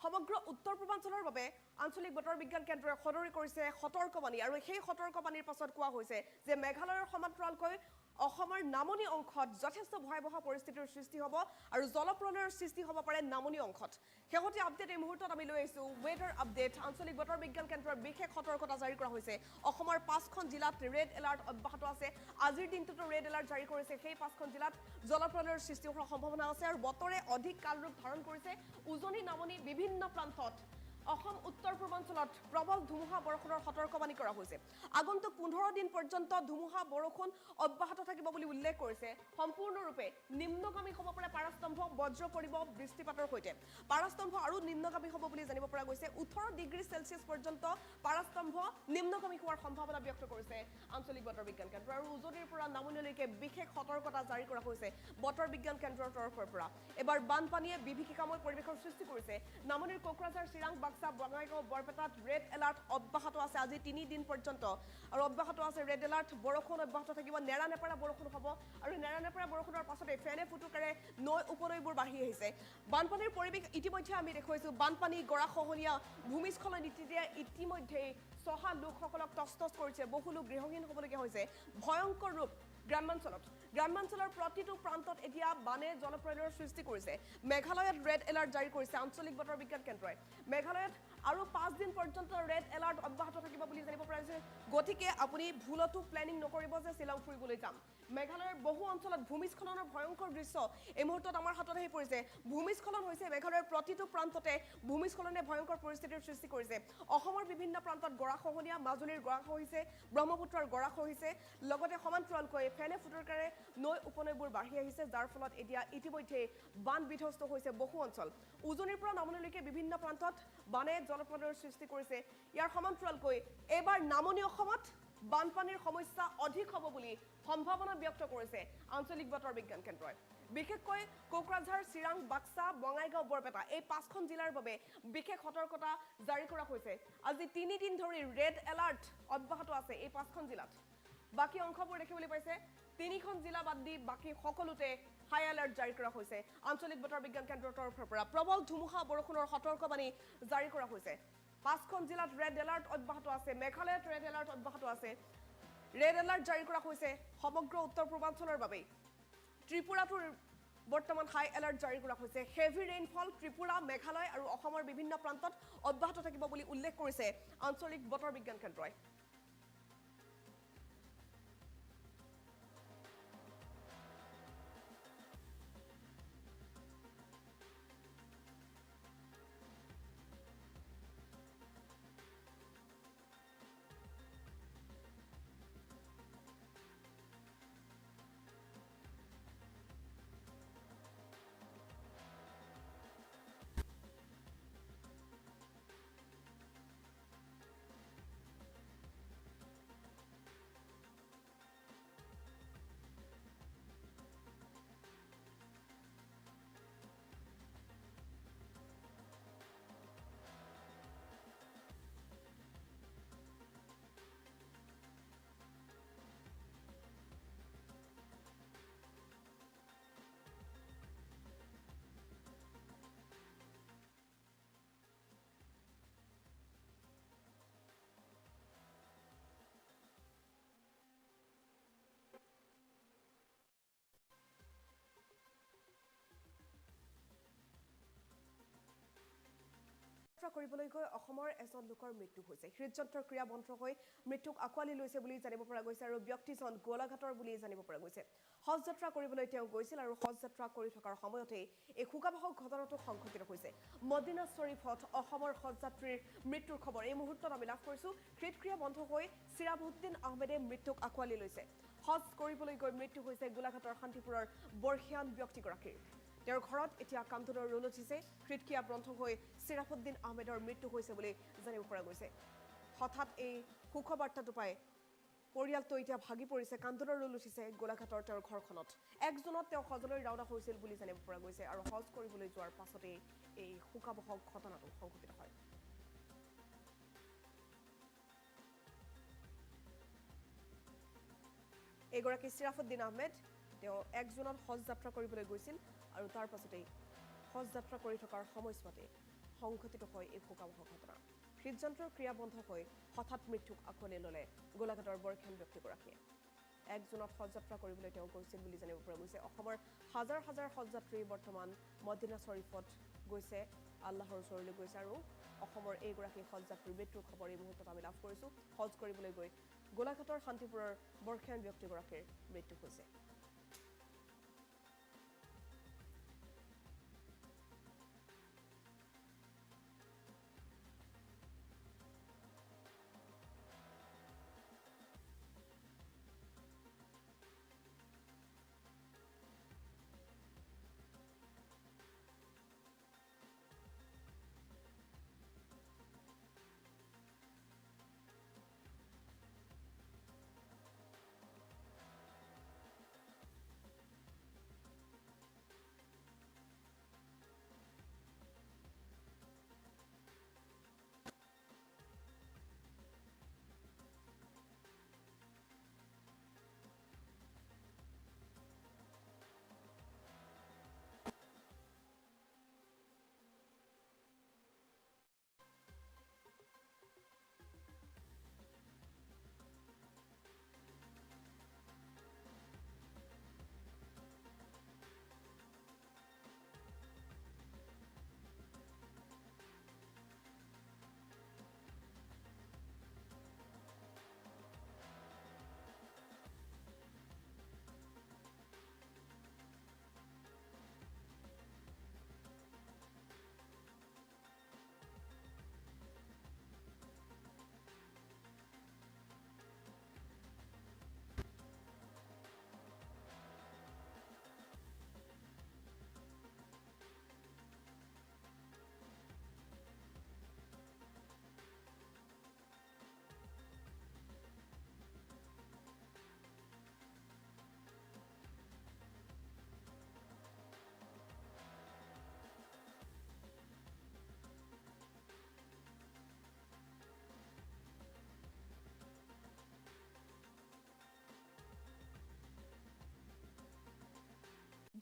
সমগ্ৰ উত্তৰ পূৰ্বাঞ্চলৰ বাবে আঞ্চলিক বতৰ বিজ্ঞান কেন্দ্ৰই সদৰি কৰিছে সতৰ্কবাণী আৰু সেই সতৰ্কবাণীৰ পাছত কোৱা হৈছে যে মেঘালয়ৰ সমান্তৰালকৈ অসমৰ নামনি অংশত যথেষ্ট ভয়াৱহ পৰিস্থিতিৰ সৃষ্টি হ'ব আৰু জলপ্ৰলয়ৰ সৃষ্টি হ'ব পাৰে নামনি অংশত শেহতীয়া আপডেট এই মুহূৰ্তত আমি লৈ আহিছো ওয়েদাৰ আপডেট আঞ্চলিক বতৰ বিজ্ঞান কেন্দ্ৰৰ বিশেষ সতৰ্কতা জাৰি কৰা হৈছে অসমৰ 5খন জিলাত ৰেড এলাৰ্ট অব্যাহত আছে আজিৰ দিনটোতো ৰেড এলাৰ্ট জাৰি কৰিছে সেই 5খন জিলাত জলপ্ৰলয়ৰ সৃষ্টি হোৱাৰ সম্ভাৱনা আছে আৰু বতৰে অধিক কালৰূপ ধাৰণ কৰিছে উজনি নামনি বিভিন্ন প্ৰান্তত অসম উত্তৰ পূৰ্বাঞ্চলত প্ৰবল ধুমুহা বৰষুণৰ সতৰ্কবাণী কৰা হৈছে আগন্তুক 15 দিন পৰ্যন্ত ধুমুহা বৰষুণ অব্যাহত থাকিব বুলি উল্লেখ কৰিছে সম্পূৰ্ণৰূপে নিম্নগামী হ'ব পাৰে পাৰাস্তম্ভ বজ্ৰ পৰিব বৃষ্টিপাতৰ সৈতে পাৰাস্তম্ভ আৰু নিম্নগামী হ'ব বুলি জানিব পৰা গৈছে 18 ডিগ্ৰী সেলচিয়াছ পৰ্যন্ত পাৰাস্তম্ভ নিম্নগামী হোৱাৰ সম্ভাৱনা ব্যক্ত কৰিছে আঞ্চলিক বতৰ বিজ্ঞান কেন্দ্ৰ আৰু উজনিৰ পৰা নামনিলৈকে বিশেষ সতৰ্কতা জাৰি কৰা হৈছে বতৰ বিজ্ঞান কেন্দ্ৰৰ তৰফৰ পৰা এবাৰ বানপানীয়ে বিভীষিকাময় পৰিৱেশৰ সৃষ্টি কৰিছে নামনিৰ কোকৰাঝাৰ চিৰাং বাক্সা বঙাইগাঁও বৰপেটাত ৰেড এলাৰ্ট অব্যাহত আছে আজি 3 দিন পৰ্যন্ত আৰু অব্যাহত আছে ৰেড এলাৰ্ট বৰষুণ অব্যাহত থাকিব নেৰানেপেৰা বৰষুণ হ'ব আৰু নেৰানেপেৰা বৰষুণৰ পাছতে ফেনে ফুটুকাৰে নৈ উপনৈবোৰ বাঢ়ি আহিছে বানপানীৰ পৰিৱেশ ইতিমধ্যে আমি দেখুৱাইছো বানপানী গৰাখহনীয়া ভূমিস্খলন ইতিমধ্যে সহা লোকসকলক তছতছ কৰিছে বহু লোক গৃহহীন হ'বলগীয়া হৈছে ভয়ংকৰ ৰূপ গ্ৰামাঞ্চলৰ প্ৰতিটো প্ৰান্তত এতিয়া বানে জলপ্ৰলয়ৰ সৃষ্টি কৰিছে মেঘালয়ত ৰেড এলাৰ্ট জাৰি কৰিছে আঞ্চলিক বতৰ বিজ্ঞান কেন্দ্ৰই মেঘালয়ত আৰু 5 দিন পৰ্যন্ত ৰেড এলাৰ্ট অব্যাহত থাকিব বুলি জানিব পৰা গৈছে গতিকে আপুনি ভুলতো প্লেনিং নকৰিব যে শিলং ফুৰিবলৈ যাম মেঘালয়ৰ বহু অঞ্চলত ভূমিস্খলনৰ ভয়ংকৰ দৃশ্য এই মুহূৰ্তত আমাৰ হাতত আহি পৰিছে ভূমিস্খলন হৈছে মেঘালয়ৰ প্ৰতিটো প্ৰান্ততে ভূমিস্খলনে ভয়ংকৰ পৰিস্থিতিৰ সৃষ্টি কৰিছে অসমৰ বিভিন্ন প্ৰান্তত গৰাখহনীয়া মাজুলীৰ গৰাখহিছে ব্ৰহ্মপুত্ৰৰ গৰাখহিছে লগতে সমান্তৰালকৈ ফেনে ফুটুকাৰে নৈ উপনৈবোৰ বাঢ়ি আহিছে যাৰ ফলত এতিয়া ইতিমধ্যে বান বিধ্বস্ত হৈছে বহু অঞ্চল উজনিৰ পৰা নামনিলৈকে বিভিন্ন প্ৰান্তত বানে জলপ্ৰলয়ৰ সৃষ্টি কৰিছে ইয়াৰ সমান্তৰালকৈ এবাৰ নামনি অসমত বানপানীৰ সমস্যা অধিক হ'ব বুলি সম্ভাৱনা ব্যক্ত কৰিছে আঞ্চলিক বতৰ বিজ্ঞান কেন্দ্ৰই বিশেষকৈ কোকৰাঝাৰ চিৰাং বাক্সা বঙাইগাঁও বৰপেটা এই 5খন জিলাৰ বাবে বিশেষ সতৰ্কতা জাৰি কৰা হৈছে আজি 3 দিন ধৰি ৰেড এলাৰ্ট অব্যাহত আছে এই 5খন জিলাত বাকি অংশবোৰ দেখিবলৈ পাইছে তিনিখন জিলা বাদ দি বাকী সকলোতে হাই এলাৰ্ট জাৰি কৰা হৈছে আঞ্চলিক বতৰ বিজ্ঞান কেন্দ্ৰৰ তৰফৰ পৰা প্ৰবল ধুমুহা বৰষুণৰ সতৰ্কবাণী জাৰি কৰা হৈছে 5খন জিলাত ৰেড এলাৰ্ট অব্যাহত আছে মেঘালয়ত ৰেড এলাৰ্ট অব্যাহত আছে ৰেড এলাৰ্ট জাৰি কৰা হৈছে সমগ্ৰ উত্তৰ পূৰ্বাঞ্চলৰ বাবে ত্ৰিপুৰাটো বৰ্তমান হাই এলাৰ্ট জাৰি কৰা হৈছে হেভি ৰেইনফল ত্ৰিপুৰা মেঘালয় আৰু অসমৰ বিভিন্ন প্ৰান্তত অব্যাহত থাকিব বুলি উল্লেখ কৰিছে আঞ্চলিক বতৰ বিজ্ঞান কেন্দ্ৰই কৰিবলৈ গৈ অসমৰ এজন লোকৰ মৃত্যু হৈছে হৃদযন্ত্ৰৰ ক্ৰিয়া বন্ধ হৈ মৃত্যুক আঁকোৱালি লৈছে বুলি জানিব পৰা গৈছে আৰু ব্যক্তিজন গোলাঘাটৰ বুলি জানিব পৰা গৈছে হজ যাত্ৰা কৰিবলৈ তেওঁ গৈছিল আৰু হজ যাত্ৰা কৰি থকাৰ সময়তে এই শোকাবহ ঘটনাটো সংঘটিত হৈছে মদিনা শৰীফত অসমৰ হজ যাত্ৰীৰ মৃত্যুৰ খবৰ এই মুহূৰ্তত আমি লাভ কৰিছো হৃদক্ৰিয়া বন্ধ হৈ চিৰাবুদ্দিন আহমেদে মৃত্যুক আঁকোৱালি লৈছে হজ কৰিবলৈ গৈ মৃত্যু হৈছে গোলাঘাটৰ শান্তিপুৰৰ বৰ্ষিয়ান ব্যক্তিগৰাকীৰ তেওঁৰ ঘৰত এতিয়া কান্দোনৰ ৰোল উঠিছে হৃদক্ৰিয়া বন্ধ হৈ চিৰাফুদ্দিন আহমেদৰ মৃত্যু হৈছে বুলি জানিব পৰা গৈছে হঠাৎ এই সুখবাৰ্তাটো পাই পৰিয়ালটো এতিয়া ভাগি পৰিছে কান্দোনৰ ৰোল উঠিছে গোলাঘাটৰ তেওঁৰ ঘৰখনত 1 জুনত তেওঁ হজলৈ ৰাওনা হৈছিল বুলি জানিব পৰা গৈছে আৰু হজ কৰিবলৈ যোৱাৰ পাছতে এই সুখবহ ঘটনাটো সংঘটিত হয় এগৰাকী চিৰাফুদ্দিন আহমেদ তেওঁ 1 জুনত হজ যাত্ৰা কৰিবলৈ গৈছিল আৰু তাৰ পাছতে হজ যাত্ৰা কৰি থকাৰ সময়ছোৱাতে সংঘটিত হয় এই শোকাবহ ঘটনা হৃদযন্ত্ৰৰ ক্ৰিয়া বন্ধ হৈ হঠাৎ মৃত্যুক আঁকোৱালি ল'লে গোলাঘাটৰ বৰ্ষিয়ান ব্যক্তিগৰাকীয়ে 1 জুনত হজ যাত্ৰা কৰিবলৈ তেওঁ গৈছিল বুলি জানিব পৰা গৈছে অসমৰ হাজাৰ হাজাৰ হজ যাত্ৰী বৰ্তমান মদিনা শৰীফত গৈছে আল্লাহৰ ওচৰলৈ গৈছে আৰু অসমৰ এইগৰাকী হজ যাত্ৰীৰ মৃত্যুৰ খবৰ এই মুহূৰ্তত আমি লাভ কৰিছো হজ কৰিবলৈ গৈ গোলাঘাটৰ শান্তিপুৰৰ বৰ্ষিয়ান ব্যক্তিগৰাকীৰ মৃত্যু হৈছে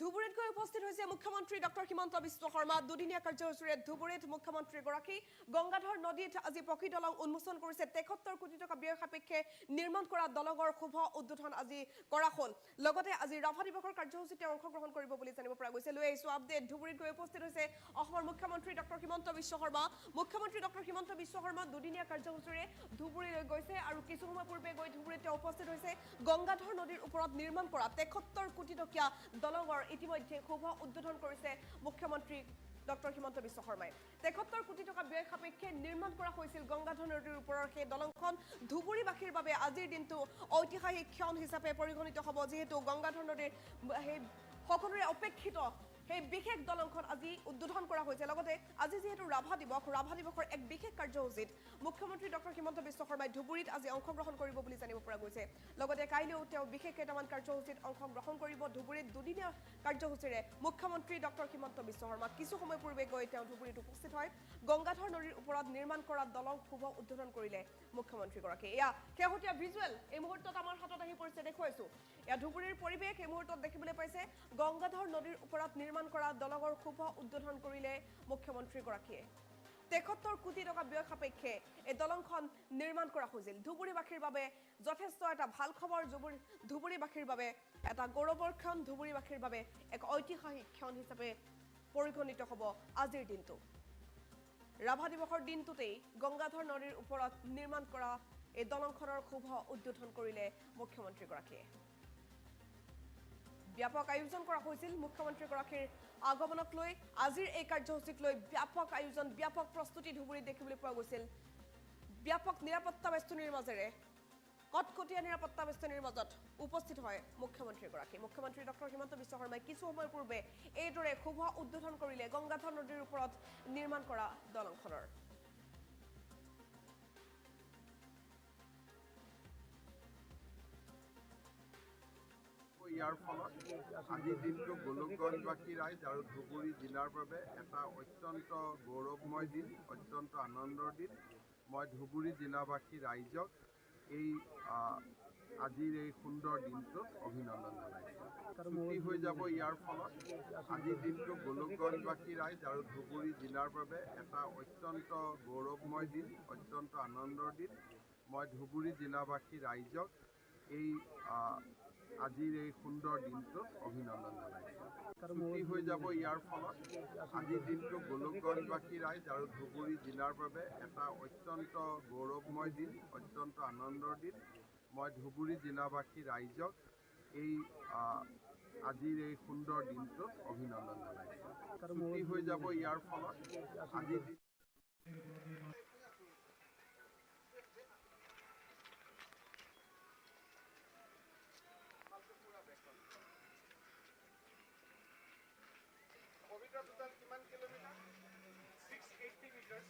ধুবুৰীত গৈ উপস্থিত হৈছে মুখ্যমন্ত্ৰী ডক্টৰ হিমন্ত বিশ্ব শৰ্মা দুদিনীয়া কাৰ্যসূচীৰে ধুবুৰীত মুখ্যমন্ত্ৰীগৰাকী গংগাধৰ নদীত আজি পকী দলং উন্মোচন কৰিছে ৭৩ কোটি টকা ব্যয় সাপেক্ষে নিৰ্মাণ কৰা দলঙৰ শুভ উদ্বোধন আজি কৰা হ'ল লগতে আজি ৰাভা দিৱসৰ কাৰ্যসূচীতে অংশগ্ৰহণ কৰিব বুলি জানিব পৰা গৈছে লৈ আহিছো আপডেট ধুবুৰীত গৈ উপস্থিত হৈছে অসমৰ মুখ্যমন্ত্ৰী ডক্টৰ হিমন্ত বিশ্ব শৰ্মা মুখ্যমন্ত্ৰী ডক্টৰ হিমন্ত বিশ্ব শৰ্মা দুদিনীয়া কাৰ্যসূচীৰে ধুবুৰীলৈ গৈছে আৰু কিছু সময় পূৰ্বে গৈ ধুবুৰীত উপস্থিত হৈছে গংগাধৰ নদীৰ ওপৰত নিৰ্মাণ কৰা ৭৩ কোটি টকীয়া দলঙৰ ইতিমধ্যে শুভ উদ্বোধন কৰিছে মুখ্যমন্ত্ৰী ডক্টৰ হিমন্ত বিশ্ব শৰ্মাই ৭৩ কোটি টকা ব্যয় সাপেক্ষে নিৰ্মাণ কৰা হৈছিল গংগাধৰ নদীৰ ওপৰৰ সেই দলংখন ধুবুৰীবাসীৰ বাবে আজিৰ দিনটো ঐতিহাসিক ক্ষণ হিচাপে পৰিগণিত হ'ব যিহেতু গংগাধৰ নদীৰ সেই সকলোৰে অপেক্ষিত সেই বিশেষ দলংখন আজি উদ্বোধন কৰা হৈছে লগতে আজি যেহেতু ৰাভা দিৱসৰ এক বিশেষ কাৰ্যসূচীত মুখ্যমন্ত্ৰী ডক্টৰ হিমন্ত বিশ্ব শৰ্মাই ধুবুৰীত আজি অংশগ্ৰহণ কৰিব বুলি জানিব পৰা গৈছে লগতে কাইলৈও তেওঁ বিশেষ কেইটামান কাৰ্যসূচীত অংশগ্ৰহণ কৰিব ধুবুৰীত দুদিনীয়া কাৰ্যসূচীৰে মুখ্যমন্ত্ৰী ডক্টৰ হিমন্ত বিশ্ব শৰ্মা কিছু সময় পূৰ্বে গৈ তেওঁ ধুবুৰীত উপস্থিত হয় গংগাধৰ নদীৰ ওপৰত নিৰ্মাণ কৰা দলং শুভ উদ্বোধন কৰিলে মুখ্যমন্ত্ৰীগৰাকী এয়া শেহতীয়া ভিজুৱেল এই মুহূৰ্তত আমাৰ হাতত আহি পৰিছে দেখুৱাইছো এয়া ধুবুৰীৰ পৰিৱেশ এই মুহূৰ্তত দেখিবলৈ পাইছে গংগাধৰ নদীৰ ওপৰত নিৰ্মাণ কৰা দলঙৰ শুভ উদ্বোধন কৰিলে মুখ্যমন্ত্ৰীগৰাকীয়ে ৭৩ কোটি টকা ব্যয় সাপেক্ষে এই দলংখন নিৰ্মাণ কৰা হৈছিল ধুবুৰীবাসীৰ বাবে যথেষ্ট এটা ভাল খবৰ ধুবুৰীবাসীৰ বাবে এটা গৌৰৱৰ ক্ষণ ধুবুৰীবাসীৰ বাবে এক ঐতিহাসিক ক্ষণ হিচাপে পৰিগণিত হ'ব আজিৰ দিনটো ৰাভা দিৱসৰ দিনটোতেই গংগাধৰ নদীৰ ওপৰত নিৰ্মাণ কৰা এই দলংখনৰ শুভ উদ্বোধন কৰিলে মুখ্যমন্ত্ৰীগৰাকীয়ে ব্যাপক আয়োজন কৰা হৈছিল মুখ্যমন্ত্ৰীগৰাকীৰ আগমনক লৈ আজিৰ এই কাৰ্যসূচীক লৈ ব্যাপক আয়োজন ব্যাপক প্ৰস্তুতি ধুবুৰীত দেখিবলৈ পোৱা গৈছিল ব্যাপক নিৰাপত্তা বেষ্টনীৰ মাজেৰে কটকটীয়া নিৰাপত্তা বেষ্টনীৰ মাজত উপস্থিত হয় মুখ্যমন্ত্ৰী ডক্টৰ হিমন্ত বিশ্ব শৰ্মাই কিছু সময় পূৰ্বে এইদৰে শুভ উদ্বোধন কৰিলে গংগাধৰ নদীৰ ওপৰত নিৰ্মাণ কৰা দলংখনৰ ইয়াৰ ফলত আজিৰ দিনটো গোলকগঞ্জবাসী ৰাইজ আৰু ধুবুৰী জিলাৰ বাবে এটা অত্যন্ত গৌৰৱময় দিন অত্যন্ত আনন্দৰ দিন মই ধুবুৰী জিলাবাসী ৰাইজক এই আজিৰ এই সুন্দৰ দিনটোত অভিনন্দন জনাইছোঁ ছুটি হৈ যাব ইয়াৰ ফলত আজিৰ দিনটো গোলকগঞ্জবাসী ৰাইজ আৰু ধুবুৰী জিলাৰ বাবে এটা অত্যন্ত গৌৰৱময় দিন অত্যন্ত আনন্দৰ দিন মই ধুবুৰী জিলাবাসী ৰাইজক এই আজিৰ এই সুন্দৰ দিনটোত অভিনন্দন জনাইছোঁ ছুটি হৈ যাব ইয়াৰ ফলত আজিৰ দিনটো গোলকগঞ্জবাসী ৰাইজ আৰু ধুবুৰী জিলাৰ বাবে এটা অত্যন্ত গৌৰৱময় দিন অত্যন্ত আনন্দৰ দিন মই ধুবুৰী জিলাবাসী ৰাইজক এই আজিৰ এই সুন্দৰ দিনটোত অভিনন্দন জনাইছোঁ ছুটি হৈ যাব ইয়াৰ ফলত আজিৰ কিমান kilometre 680 metre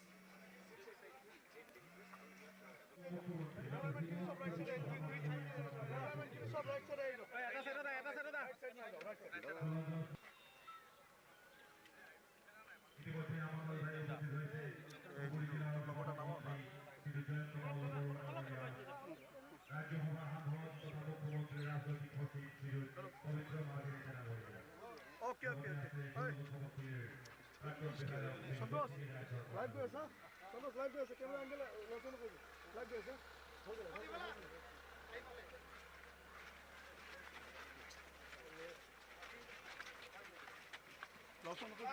Okay. Santos, live gaya sa? Santos live gaya sa camera angle lotion ko. Live gaya sa? Ho gaya. Lotion ko.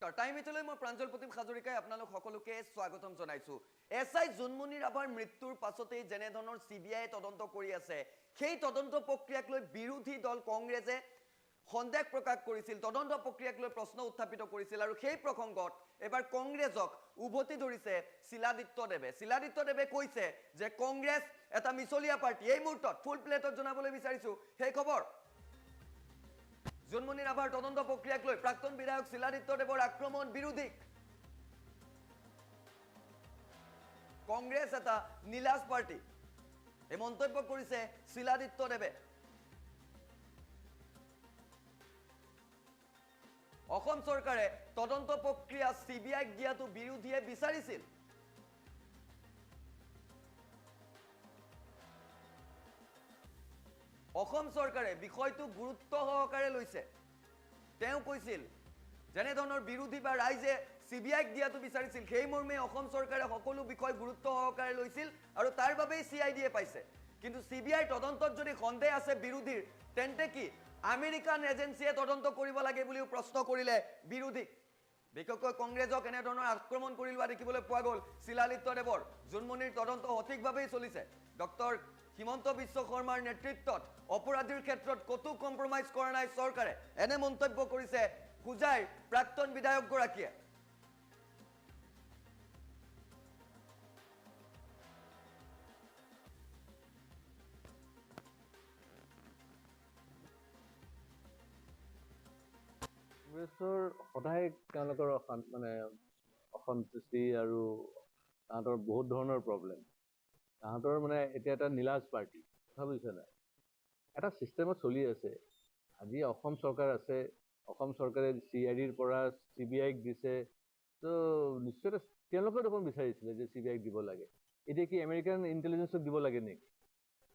নমস্কাৰ টাইম8লৈ মই প্ৰাঞ্জল প্ৰতিম হাজৰিকাই আপোনালোক সকলোকে স্বাগতম জনাইছো এছআই জুনমণি ৰাভাৰ মৃত্যুৰ পাছতেই যেনে ধৰণৰ সিবিআই তদন্ত কৰি আছে সেই তদন্ত প্ৰক্ৰিয়াক লৈ বিৰোধী দল কংগ্ৰেছে সন্দেহ প্ৰকাশ কৰিছিল তদন্ত প্ৰক্ৰিয়াক লৈ প্ৰশ্ন উত্থাপিত কৰিছিল আৰু সেই প্ৰসংগত এবাৰ কংগ্ৰেছক উভতি ধৰিছে শিলাদিত্য দেৱে কৈছে যে কংগ্ৰেছ এটা মিছলীয়া পাৰ্টি এই মুহূৰ্তত ফুল প্লেটত জনাবলৈ বিচাৰিছো সেই খবৰ জুনমণি ৰাভাৰ তদন্ত প্ৰক্ৰিয়াক লৈ প্ৰাক্তন বিধায়ক শিলাদিত্য দেৱৰ আক্ৰমণ বিৰোধী কংগ্ৰেছ এটা নীলাজ পাৰ্টি এই মন্তব্য কৰিছে শিলাদিত্য দেৱে অসম চৰকাৰে তদন্ত প্ৰক্ৰিয়া সিবিআইক দিয়াটো বিৰোধীয়ে বিচাৰিছিল অসম চৰকাৰে বিষয়টো গুৰুত্ব সহকাৰে লৈছে তেওঁ কৈছিল যেনে ধৰণৰ বিৰোধী বা ৰাইজে সিবিআইক দিয়াটো বিচাৰিছিল সেই মৰ্মে অসম চৰকাৰে সকলো বিষয় গুৰুত্ব সহকাৰে লৈছিল আৰু তাৰ বাবেই সিআইডিয়ে পাইছে কিন্তু সিবিআই তদন্তত যদি সন্দেহ আছে বিৰোধীৰ তেন্তে কি আমেৰিকান এজেন্সিয়ে তদন্ত কৰিব লাগে বুলিও প্ৰশ্ন কৰিলে বিৰোধী বিশেষকৈ কংগ্ৰেছক এনে ধৰণৰ আক্ৰমণ কৰি লোৱা দেখিবলৈ পোৱা গ'ল শিলাদিত্য দেৱৰ জুনমণিৰ তদন্ত সঠিকভাৱেই চলিছে ডক্টৰ হিমন্ত বিশ্ব শৰ্মাৰ নেতৃত্বত অপৰাধীৰ ক্ষেত্ৰত কতো কম্প্ৰমাইজ কৰা নাই চৰকাৰে এনে মন্তব্য কৰিছে খুজাইৰ প্ৰাক্তন বিধায়কগৰাকীয়ে কংগ্ৰেছৰ সদায় তেওঁলোকৰ মানে অসন্তুষ্টি আৰু তাহাঁতৰ বহুত ধৰণৰ প্ৰব্লেম তাহাঁতৰ মানে এতিয়া এটা নীলাজ পাৰ্টি কথা বুজিছে নাই এটা ছিষ্টেমত চলি আছে আজি অসম চৰকাৰ আছে অসম চৰকাৰে চিআইডিৰ পৰা সিবিআইক দিছে তো নিশ্চয় তেওঁলোকে দেখোন বিচাৰিছিলে যে সিবিআইক দিব লাগে এতিয়া কি আমেৰিকান ইণ্টেলিজেন্সক দিব লাগে নেকি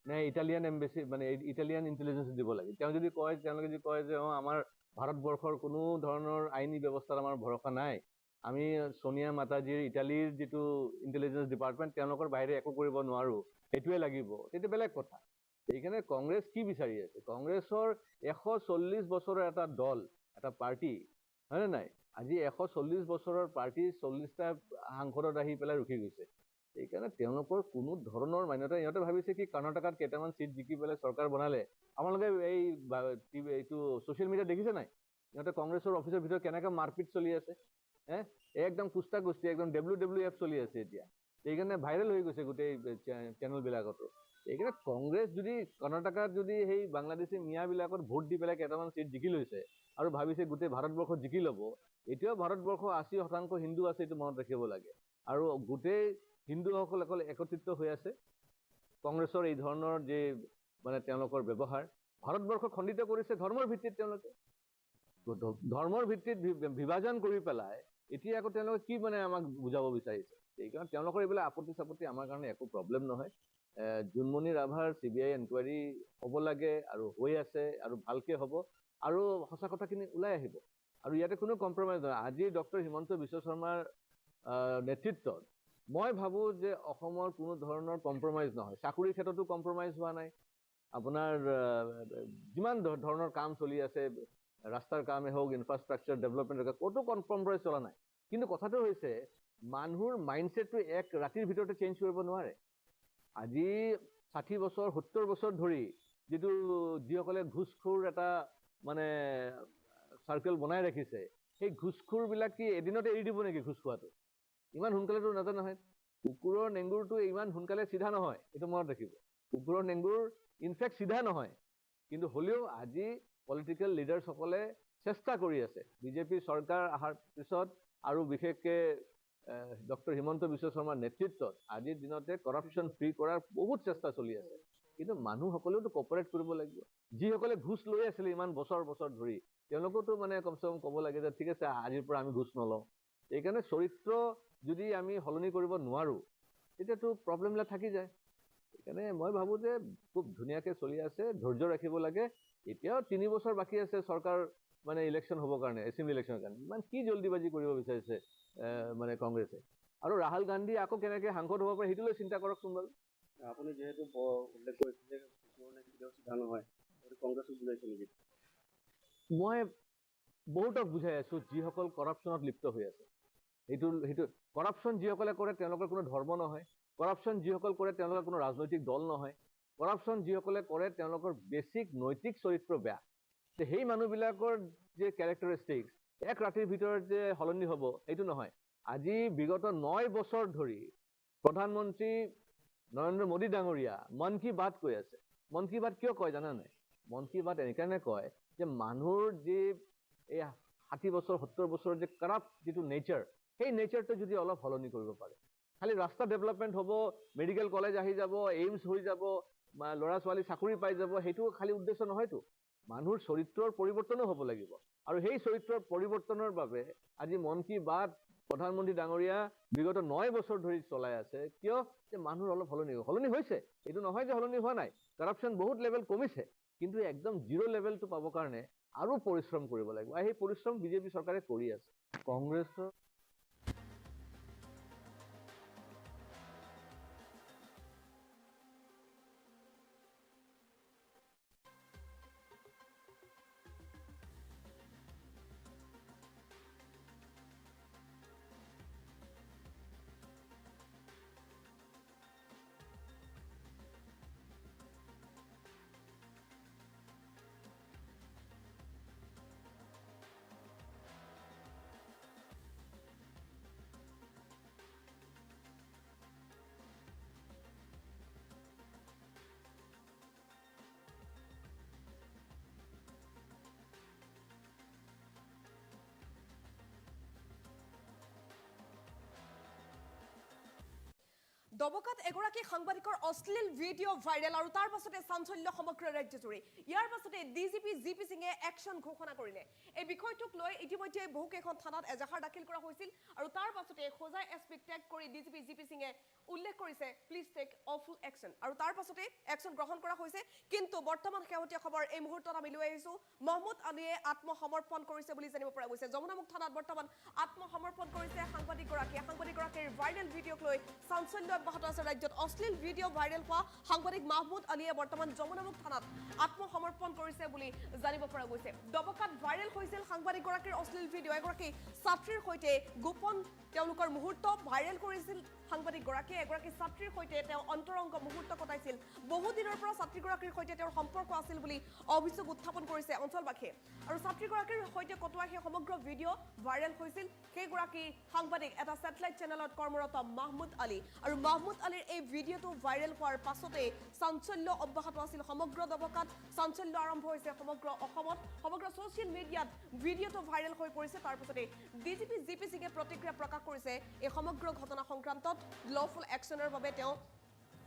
নে ইটালিয়ান এম্বেচি মানে ইটালিয়ান ইণ্টেলিজেন্স দিব লাগে তেওঁলোকে যদি কয় যে আমাৰ ভাৰতবৰ্ষৰ কোনো ধৰণৰ আইনী ব্যৱস্থাত আমাৰ ভৰসা নাই আমি সোনিয়া মাতাজীৰ ইটালীৰ যিটো ইণ্টেলিজেন্স ডিপাৰ্টমেণ্ট তেওঁলোকৰ বাহিৰে একো কৰিব নোৱাৰো এইটোৱে লাগিব তেতিয়া বেলেগ কথা সেইকাৰণে কংগ্ৰেছ কি বিচাৰি আছে কংগ্ৰেছৰ 140 বছৰৰ এটা দল এটা পাৰ্টি হয়নে নাই আজি 140 বছৰৰ পাৰ্টি 40টা সাংসদত আহি পেলাই ৰখি গৈছে সেইকাৰণে তেওঁলোকৰ কোনো ধৰণৰ মান্যতা ইহঁতে ভাবিছে কি কৰ্ণাটকাত কেইটামান চিট জিকি পেলাই চৰকাৰ বনালে আপোনালোকে এইটো ছ'চিয়েল মিডিয়াত দেখিছে নাই ইহঁতে কংগ্ৰেছৰ অফিচৰ ভিতৰত কেনেকৈ মাৰপিট চলি আছে একদম কুস্তা কুস্তি একদম WWF চলি আছে এতিয়া সেইকাৰণে ভাইৰেল হৈ গৈছে গোটেই চেনেলবিলাকতো সেইকাৰণে কংগ্ৰেছ যদি কৰ্ণাটকাত যদি সেই বাংলাদেশী মিয়াবিলাকত ভোট দি পেলাই কেইটামান চিট জিকি লৈছে আৰু ভাবিছে গোটেই ভাৰতবৰ্ষত জিকি ল'ব এতিয়াও ভাৰতবৰ্ষ 80% হিন্দু আছে এইটো মনত ৰাখিব লাগে আৰু গোটেই হিন্দুসকল অকল একত্ৰিত হৈ আছে কংগ্ৰেছৰ এই ধৰণৰ যে মানে তেওঁলোকৰ ব্যৱহাৰ ভাৰতবৰ্ষ খণ্ডিত কৰিছে ধৰ্মৰ ভিত্তিত তেওঁলোকে ধৰ্মৰ ভিত্তিত বিভাজন কৰি পেলাই এতিয়া আকৌ তেওঁলোকে কি মানে আমাক বুজাব বিচাৰিছে সেইকাৰণে তেওঁলোকৰ এইবিলাক আপত্তি আমাৰ কাৰণে একো প্ৰব্লেম নহয় জুনমণি ৰাভাৰ সিবিআই এনকুৱাৰী হ'ব লাগে আৰু হৈ আছে আৰু ভালকে হ'ব আৰু সঁচা কথাখিনি ওলাই আহিব আৰু ইয়াতে কোনো কম্প্ৰমাইজ নহয় আজি ডক্টৰ হিমন্ত বিশ্ব শৰ্মাৰ নেতৃত্বত মই ভাবোঁ যে অসমৰ কোনো ধৰণৰ কম্প্ৰমাইজ নহয় চাকৰিৰ ক্ষেত্ৰতো কম্প্ৰমাইজ হোৱা নাই আপোনাৰ যিমান ধৰণৰ কাম চলি আছে ৰাস্তাৰ কামেই হওক ইনফ্ৰাষ্ট্ৰাকচাৰ ডেভেলপমেণ্ট ক'তো কম্প্ৰমাইজ চলা নাই কিন্তু কথাটো হৈছে মানুহৰ মাইণ্ডছেটটো এক ৰাতিৰ ভিতৰতে চেঞ্জ কৰিব নোৱাৰে আজি 60 বছৰ 70 বছৰ ধৰি যিটো যিসকলে ঘুষখোৰ এটা মানে চাৰ্কেল বনাই ৰাখিছে সেই ঘুষখোৰবিলাক কি এদিনতে এৰি দিব নেকি ঘুষ খোৱাটো ইমান সোনকালেতো নাজানো নহয় কুকুৰৰ নেংগুৰটো ইমান সোনকালে চিধা নহয় এইটো মনত ৰাখিব কুকুৰৰ নেংগুৰ ইনফেক্ট চিধা নহয় কিন্তু হ'লেও আজি পলিটিকেল লিডাৰ্ছসকলে চেষ্টা কৰি আছে বিজেপি চৰকাৰ অহাৰ পিছত আৰু বিশেষকৈ ডক্টৰ হিমন্ত বিশ্ব শৰ্মাৰ নেতৃত্বত আজিৰ দিনতে কৰাপশ্যন ফ্ৰী কৰাৰ বহুত চেষ্টা চলি আছে কিন্তু মানুহসকলেওতো কপাৰেট কৰিব লাগিব যিসকলে ঘুষ লৈ আছিলে ইমান বছৰ ধৰি তেওঁলোকেতো মানে কমচে কম ক'ব লাগে যে ঠিক আছে আজিৰ পৰা আমি ঘুষ নলওঁ সেইকাৰণে চৰিত্ৰ যদি আমি সলনি কৰিব নোৱাৰোঁ তেতিয়াতো প্ৰব্লেমবিলাক থাকি যায় সেইকাৰণে মই ভাবোঁ যে খুব ধুনীয়াকৈ চলি আছে ধৈৰ্য ৰাখিব লাগে এতিয়াও 3 বছৰ বাকী আছে চৰকাৰ মানে ইলেকশ্যন হ'বৰ কাৰণে এছেম্বলি ইলেকশ্যনৰ কাৰণে ইমান কি জলদিবাজি কৰিব বিচাৰিছে মানে কংগ্ৰেছে আৰু ৰাহুল গান্ধী আকৌ কেনেকৈ সাংসদ হ'ব পাৰে সেইটোলৈ চিন্তা কৰকচোন বাৰু আপুনি যিহেতু উল্লেখ কৰিছে যে কিছুমানে কেতিয়াও চিধা নহয় কংগ্ৰেছক বুজাইছে নেকি মই বহুতক বুঝাই আছো যিসকল কৰাপশ্যনত লিপ্ত হৈ আছে সেইটো কৰাপশ্যন যিসকলে কৰে তেওঁলোকৰ কোনো ধৰ্ম নহয় কৰাপশ্যন যিসকল কৰে তেওঁলোকৰ কোনো ৰাজনৈতিক দল নহয় কৰাপশ্যন যিসকলে কৰে তেওঁলোকৰ বেছিক নৈতিক চৰিত্ৰ বেয়া সেই মানুহবিলাকৰ যে কেৰেক্টাৰিষ্টিক্স এক ৰাতিৰ ভিতৰত যে সলনি হ'ব এইটো নহয় আজি বিগত 9 বছৰ ধৰি প্ৰধানমন্ত্ৰী নৰেন্দ্ৰ মোদী ডাঙৰীয়া মন কি বাত কৈ আছে মন কি বাত কিয় কয় জানা নাই মন কি বাত এনেকানে কয় যে মানুহৰ যে এই 60 বছৰ 70 বছৰ যে কৰাপ্ট যেটো নেচাৰ সেই নেচাৰটো যদি অলপ সলনি কৰিব পাৰে খালি ৰাস্তা ডেভেলপমেন্ট হ'ব মেডিকেল কলেজ আহি যাব এইমছ হৈ যাব লৰা ছোৱালী চাকৰি পাই যাব সেইটো খালি উদ্দেশ্য নহয়তো মানুহৰ চৰিত্ৰৰ পৰিৱৰ্তনো হ'ব লাগিব আৰু সেই চৰিত্ৰৰ পৰিৱৰ্তনৰ বাবে আজি মন কি বাত প্ৰধানমন্ত্ৰী ডাঙৰীয়া বিগত 9 বছৰ ধৰি চলাই আছে কিয় যে মানুহৰ অলপ সলনি হৈছে এইটো নহয় যে সলনি হোৱা নাই কৰাপশ্যন বহুত লেভেল কমিছে কিন্তু একদম জিৰো লেভেলটো পাবৰ কাৰণে আৰু পৰিশ্ৰম কৰিব লাগিব আৰু সেই পৰিশ্ৰম বিজেপি চৰকাৰে কৰি আছে কংগ্ৰেছৰ দবকাত এগৰাকী সাংবাদিকৰ অশ্লীল ভিডিঅ' ভাইৰেল আৰু তাৰ পাছতে চাঞ্চল্য সমগ্ৰ ৰাজ্যজুৰি ইয়াৰ পাছতে ডিজিপি জিপি সিঙে একশ্যন ঘোষণা কৰিলে এই বিষয়টোক লৈ ইতিমধ্যে বহুকেইখন থানাত এজাহাৰ দাখিল কৰা হৈছিল আৰু তাৰ পাছতে খোজাই এছপিক টেগ কৰি ডিজিপি জিপি সিঙে উল্লেখ কৰিছে প্লিজ টেক অফুল একশ্যন আৰু তাৰ পাছতে একশ্যন গ্ৰহণ কৰা হৈছে কিন্তু বৰ্তমান শেহতীয়া খবৰ এই মুহূৰ্তত আমি লৈ আহিছো মহম্মদ আলীয়ে আত্মসমৰ্পণ কৰিছে বুলি জানিব পৰা গৈছে যমুনামুখ থানাত বৰ্তমান আত্মসমৰ্পণ কৰিছে সাংবাদিকগৰাকীয়ে ভাইৰেল ভিডিঅ'ক লৈ চাঞ্চল্য অব্যাহত আছে ৰাজ্যত অশ্লীল ভিডিঅ' ভাইৰেল হোৱা সাংবাদিক মাহমুদ আলীয়ে বৰ্তমান যমুনামুখ থানাত আত্মসমৰ্পণ কৰিছে বুলি জানিব পৰা গৈছে দবকাত ভাইৰেল হৈছিল সাংবাদিকগৰাকীৰ অশ্লীল ভিডিঅ' এগৰাকী ছাত্ৰীৰ সৈতে গোপন তেওঁলোকৰ মুহূৰ্ত ভাইৰেল কৰিছিল সাংবাদিকগৰাকীয়ে এগৰাকী ছাত্ৰীৰ সৈতে তেওঁ অন্তৰংগ মুহূৰ্ত কটাইছিল বহু দিনৰ পৰা ছাত্ৰীগৰাকীৰ সৈতে তেওঁৰ সম্পৰ্ক আছিল বুলি অভিযোগ উত্থাপন কৰিছে অঞ্চলবাসীয়ে আৰু ছাত্ৰীগৰাকীৰ সৈতে কটোৱা সেই সমগ্ৰ ভিডিঅ' ভাইৰেল হৈছিল সেইগৰাকী সাংবাদিক এটা স্যাটেলাইট চেনেলত কৰ্মৰত মাহমুদ আলী আৰু মাহমুদ আলীৰ এই ভিডিঅ'টো ভাইৰেল হোৱাৰ পাছতে চাঞ্চল্য অব্যাহত আছিল সমগ্ৰ দবকাত চাঞ্চল্য আৰম্ভ হৈছে সমগ্ৰ অসমত সমগ্ৰ ছ'চিয়েল মিডিয়াত ভিডিঅ'টো ভাইৰেল হৈ পৰিছে তাৰ পাছতে ডিজিপি জিপি সিঙে প্ৰতিক্ৰিয়া প্ৰকাশ কৰিছে এই সমগ্ৰ ঘটনা সংক্ৰান্তত লফুল একশ্যনৰ বাবে তেওঁ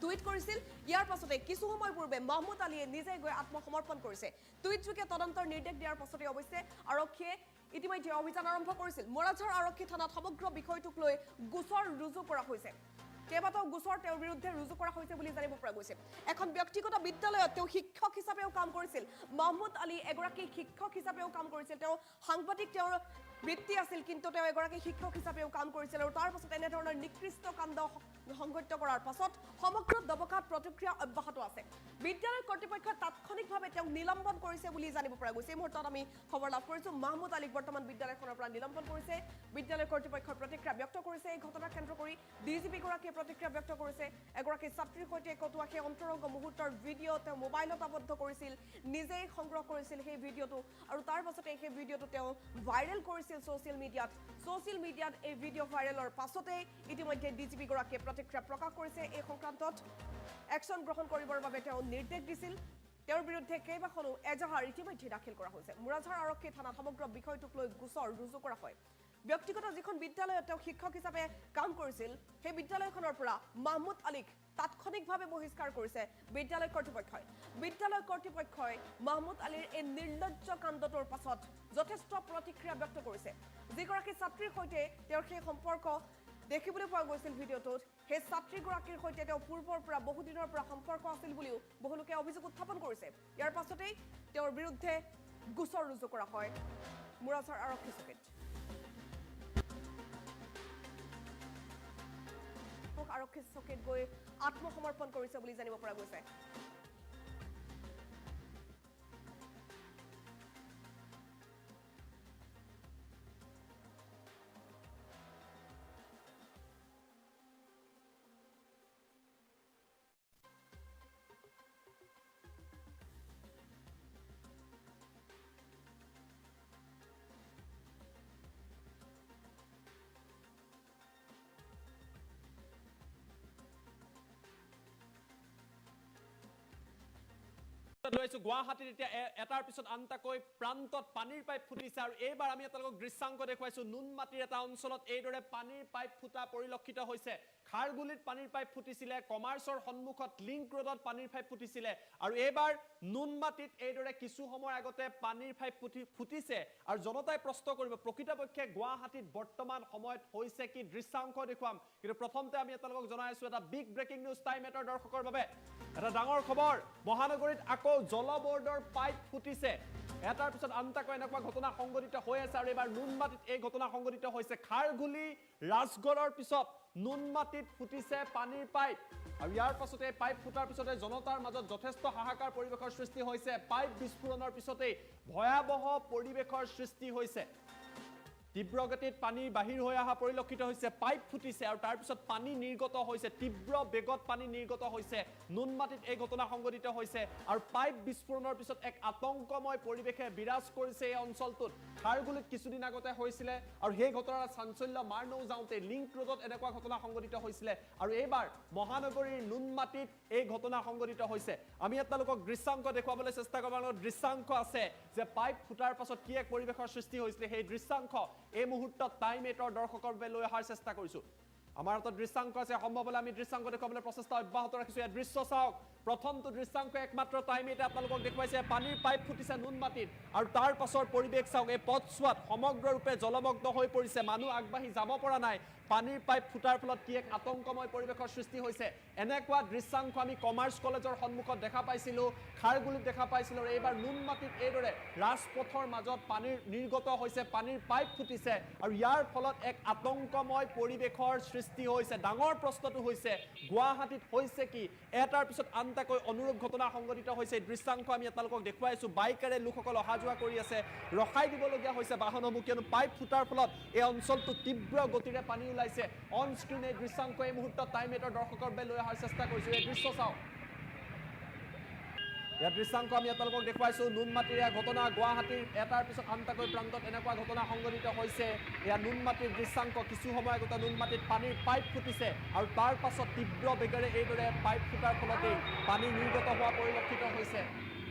টুইট কৰিছিল ইয়াৰ পাছতে কিছু সময় পূৰ্বে মাহমুদ আলীয়ে নিজে গৈ আত্মসমৰ্পণ কৰিছে টুইটযোগে তদন্তৰ নিৰ্দেশ দিয়াৰ পাছতে অৱশ্যে আৰক্ষীয়ে ইতিমধ্যে অভিযান আৰম্ভ কৰিছিল মোৰাঝাৰ আৰক্ষী থানাত সমগ্ৰ বিষয়টোক লৈ গোচৰ ৰুজু কৰা হৈছে কেইবাটাও গোচৰ তেওঁৰ বিৰুদ্ধে ৰুজু কৰা হৈছে বুলি জানিব পৰা গৈছে এখন ব্যক্তিগত বিদ্যালয়ত তেওঁ শিক্ষক হিচাপেও কাম কৰিছিল মাহমুদ আলী এগৰাকী শিক্ষক হিচাপেও কাম কৰিছিল তেওঁ সাংবাদিক তেওঁৰ বৃত্তি আছিল কিন্তু তেওঁ এগৰাকী শিক্ষক হিচাপেও কাম কৰিছিল আৰু তাৰ পাছত এনেধৰণৰ নিকৃষ্ট কাণ্ড সংঘটিত কৰাৰ পাছত সমগ্ৰ দবকাত প্ৰতিক্ৰিয়া অব্যাহত আছে বিদ্যালয় কৰ্তৃপক্ষই তাৎক্ষণিকভাৱে তেওঁক নিলম্বন কৰিছে বুলি জানিব পৰা গৈছে এই মুহূৰ্তত আমি খবৰ লাভ কৰিছো মাহমুদ আলীক বৰ্তমান বিদ্যালয়খনৰ পৰা নিলম্বন কৰিছে বিদ্যালয় কৰ্তৃপক্ষৰ প্ৰতিক্ৰিয়া ব্যক্ত কৰিছে এই ঘটনাক কেন্দ্ৰ কৰি ডিজিপি গৰাকীয়ে প্ৰতিক্ৰিয়া ব্যক্ত কৰিছে এগৰাকী ছাত্ৰীৰ সৈতে কটোৱা সেই অন্তৰংগ মুহূৰ্তৰ ভিডিঅ' তেওঁ মোবাইলত আবদ্ধ কৰিছিল নিজেই সংগ্ৰহ কৰিছিল সেই ভিডিঅ'টো আৰু তাৰ পাছতে সেই ভিডিঅ'টো তেওঁ ভাইৰেল কৰিছিল ছ'চিয়েল মিডিয়াত এই ভিডিঅ' ভাইৰেলৰ পাছতে ইতিমধ্যে ডিজিপি গৰাকীয়ে প্ৰতিক্ৰিয়া প্ৰকাশ কৰিছে এই সংক্ৰান্তত একশ্যন গ্ৰহণ কৰিবৰ বাবে তেওঁ নিৰ্দেশ দিছিল তেওঁৰ বিৰুদ্ধে কেইবাখনো এজাহাৰ ইতিমধ্যে দাখিল কৰা হৈছে মোৰাঝাৰ আৰক্ষী থানাত সমগ্ৰ বিষয়টোক লৈ গোচৰ ৰুজু কৰা হয় ব্যক্তিগত যিখন বিদ্যালয়ত তেওঁ শিক্ষক হিচাপে কাম কৰিছিল সেই বিদ্যালয়খনৰ পৰা মাহমুদ আলীক তাৎক্ষণিকভাৱে বহিষ্কাৰ কৰিছে বিদ্যালয় কৰ্তৃপক্ষই মাহমুদ আলীৰ এই নিৰ্লজ্জ কাণ্ডটোৰ পাছত যথেষ্ট প্ৰতিক্ৰিয়া ব্যক্ত কৰিছে যিগৰাকী ছাত্ৰীৰ সৈতে তেওঁৰ সেই সম্পৰ্ক দেখিবলৈ পোৱা গৈছিল ভিডিঅ'টোত সেই ছাত্ৰীগৰাকীৰ সৈতে তেওঁ পূৰ্বৰ পৰা বহুদিনৰ পৰা সম্পৰ্ক আছিল বুলিও বহুলোকে অভিযোগ উত্থাপন কৰিছে ইয়াৰ পাছতেই তেওঁৰ বিৰুদ্ধে গোচৰ ৰুজু কৰা হয় মোৰাঝাৰ আৰক্ষী চকীত আৰক্ষী চকীত গৈ আত্মসমৰ্পণ কৰিছে বুলি জানিব পৰা গৈছে লৈছো গুৱাহাটীত এতিয়া এটাৰ পিছত আনটাকৈ প্ৰান্তত পানীৰ পাইপ ফুটিছে আৰু এইবাৰ আমি আপোনালোকক দৃশ্যাংক দেখুৱাইছো নুনমাটিৰ এটা অঞ্চলত এইদৰে পানীৰ পাইপ ফুটা পৰিলক্ষিত হৈছে খাৰগুলিত পানীৰ পাইপ ফুটিছিলে কমাৰ্চৰ সন্মুখত লিংক ৰোডত পানীৰ পাইপ ফুটিছিলে আৰু এইবাৰ নুনমাটিত এইদৰে কিছু সময়ৰ আগতে পানীৰ পাইপ ফুটিছে আৰু জনতাই প্ৰশ্ন কৰিব প্ৰকৃতপক্ষে গুৱাহাটীত বৰ্তমান সময়ত হৈছে কি দৃশ্যাংক দেখুৱাম কিন্তু প্ৰথমতে আমি আপোনালোকক জনাইছো এটা বিগ ব্ৰেকিং নিউজ টাইম 8 ৰ দৰ্শকৰ বাবে এটা ডাঙৰ খবৰ মহানগৰীত আকৌ জল বোৰ্ডৰ পাইপ ফুটিছে এটাৰ পিছত আনটাকৈ এনেকুৱা ঘটনা সংঘটিত হৈ আছে আৰু এবাৰ নুনমাটিত এই ঘটনা সংঘটিত হৈছে খাৰগুলি ৰাজগড়ৰ পিছত নুনমাটিত ফুটিছে পানীৰ পাইপ আৰু ইয়াৰ পাছতে পাইপ ফুটাৰ পিছতে জনতাৰ মাজত যথেষ্ট হাহাকাৰ পৰিৱেশৰ সৃষ্টি হৈছে পাইপ বিস্ফোৰণৰ পিছতে ভয়াবহ পৰিৱেশৰ সৃষ্টি হৈছে তীব্ৰ গতিত পানী বাহিৰ হৈ অহা পৰিলক্ষিত হৈছে পাইপ ফুটিছে আৰু তাৰ পিছত পানী নিৰ্গত হৈছে তীব্ৰ বেগত পানী নিৰ্গত হৈছে নুনমাটিত এই ঘটনা সংঘটিত হৈছে আৰু পাইপ বিস্ফোৰণৰ পিছত এক আতংকময় পৰিৱেশে বিৰাজ কৰিছে এই অঞ্চলটোত খাৰগুলিত কিছুদিন আগতে হৈছিলে আৰু সেই ঘটনাৰ চাঞ্চল্য মাৰ নৌ যাওঁতে লিংক ৰোডত এনেকুৱা ঘটনা সংঘটিত হৈছিলে আৰু এইবাৰ মহানগৰীৰ নুনমাটিত এই ঘটনা সংঘটিত হৈছে আমি আপোনালোকক দৃশ্যাংক দেখুৱাবলৈ চেষ্টা কৰিম আৰু দৃশ্যাংক আছে যে পাইপ ফুটাৰ পাছত কি এক পৰিৱেশৰ সৃষ্টি হৈছিলে সেই দৃশ্যাংক এই মুহূৰ্তত টাইম 8 ৰ দৰ্শকৰ বাবে লৈ অহাৰ চেষ্টা কৰিছো আমাৰ হাতত দৃশ্যাংক আছে সম্ভৱ হলে আমি দৃশ্যাংক দেখুৱাবলৈ প্ৰচেষ্টা অব্যাহত ৰাখিছো এই দৃশ্য চাওক প্ৰথমটো দৃশ্যাংক একমাত্ৰ টাইম 8 আপোনালোকক দেখুৱাইছে পানীৰ পাইপ ফুটিছে নুনমাটিত আৰু তাৰ পাছৰ পৰিৱেশ চাওক এই পথছোৱাত সমগ্ৰৰূপে জলমগ্ন হৈ পৰিছে মানুহ আগবাঢ়ি যাব পৰা নাই পানীৰ পাইপ ফুটাৰ ফলত কি এক আতংকময় পৰিৱেশৰ সৃষ্টি হৈছে এনেকুৱা দৃশ্যাংক আমি কমাৰ্চ কলেজৰ সন্মুখত দেখা পাইছিলো খাৰগুলিত দেখা পাইছিলো আৰু এইবাৰ নুনমাটিত এইদৰে ৰাজপথৰ মাজত পানীৰ নিৰ্গত হৈছে পানীৰ পাইপ ফুটিছে আৰু ইয়াৰ ফলত এক আতংকময় পৰিৱেশৰ সৃষ্টি হৈছে ডাঙৰ প্ৰশ্নটো হৈছে গুৱাহাটীত হৈছে কি এটাৰ পিছত আনটাকৈ অনুৰূপ ঘটনা সংঘটিত হৈছে দৃশ্যাংক আমি আপোনালোকক দেখুৱাইছো বাইকেৰে লোকসকল অহা যোৱা কৰি আছে ৰখাই দিবলগীয়া হৈছে বাহনসমূহ কিয়নো পাইপ ফুটাৰ ফলত এই অঞ্চলটো তীব্ৰ গতিৰে পানী ওলাইছে অন স্ক্ৰীন এই দৃশ্যাংক এই মুহূৰ্তত টাইম 8 ৰ দৰ্শকৰ বাবে লৈ অহাৰ চেষ্টা কৰিছো এই দৃশ্য চাওক ইয়াৰ দৃশ্যাংক আমি আপোনালোকক দেখুৱাইছো নুনমাটিৰ ঘটনা গুৱাহাটীৰ এটাৰ পিছত আনটাকৈ প্ৰান্তত এনেকুৱা ঘটনা সংঘটিত হৈছে এয়া নুনমাটিৰ দৃশ্যাংক কিছু সময় আগতে নুনমাটিত পানীৰ পাইপ ফুটিছে আৰু তাৰ পাছত তীব্ৰ বেগেৰে এইদৰে পাইপ ফুটাৰ ফলতে পানী নিৰ্গত হোৱা পৰিলক্ষিত হৈছে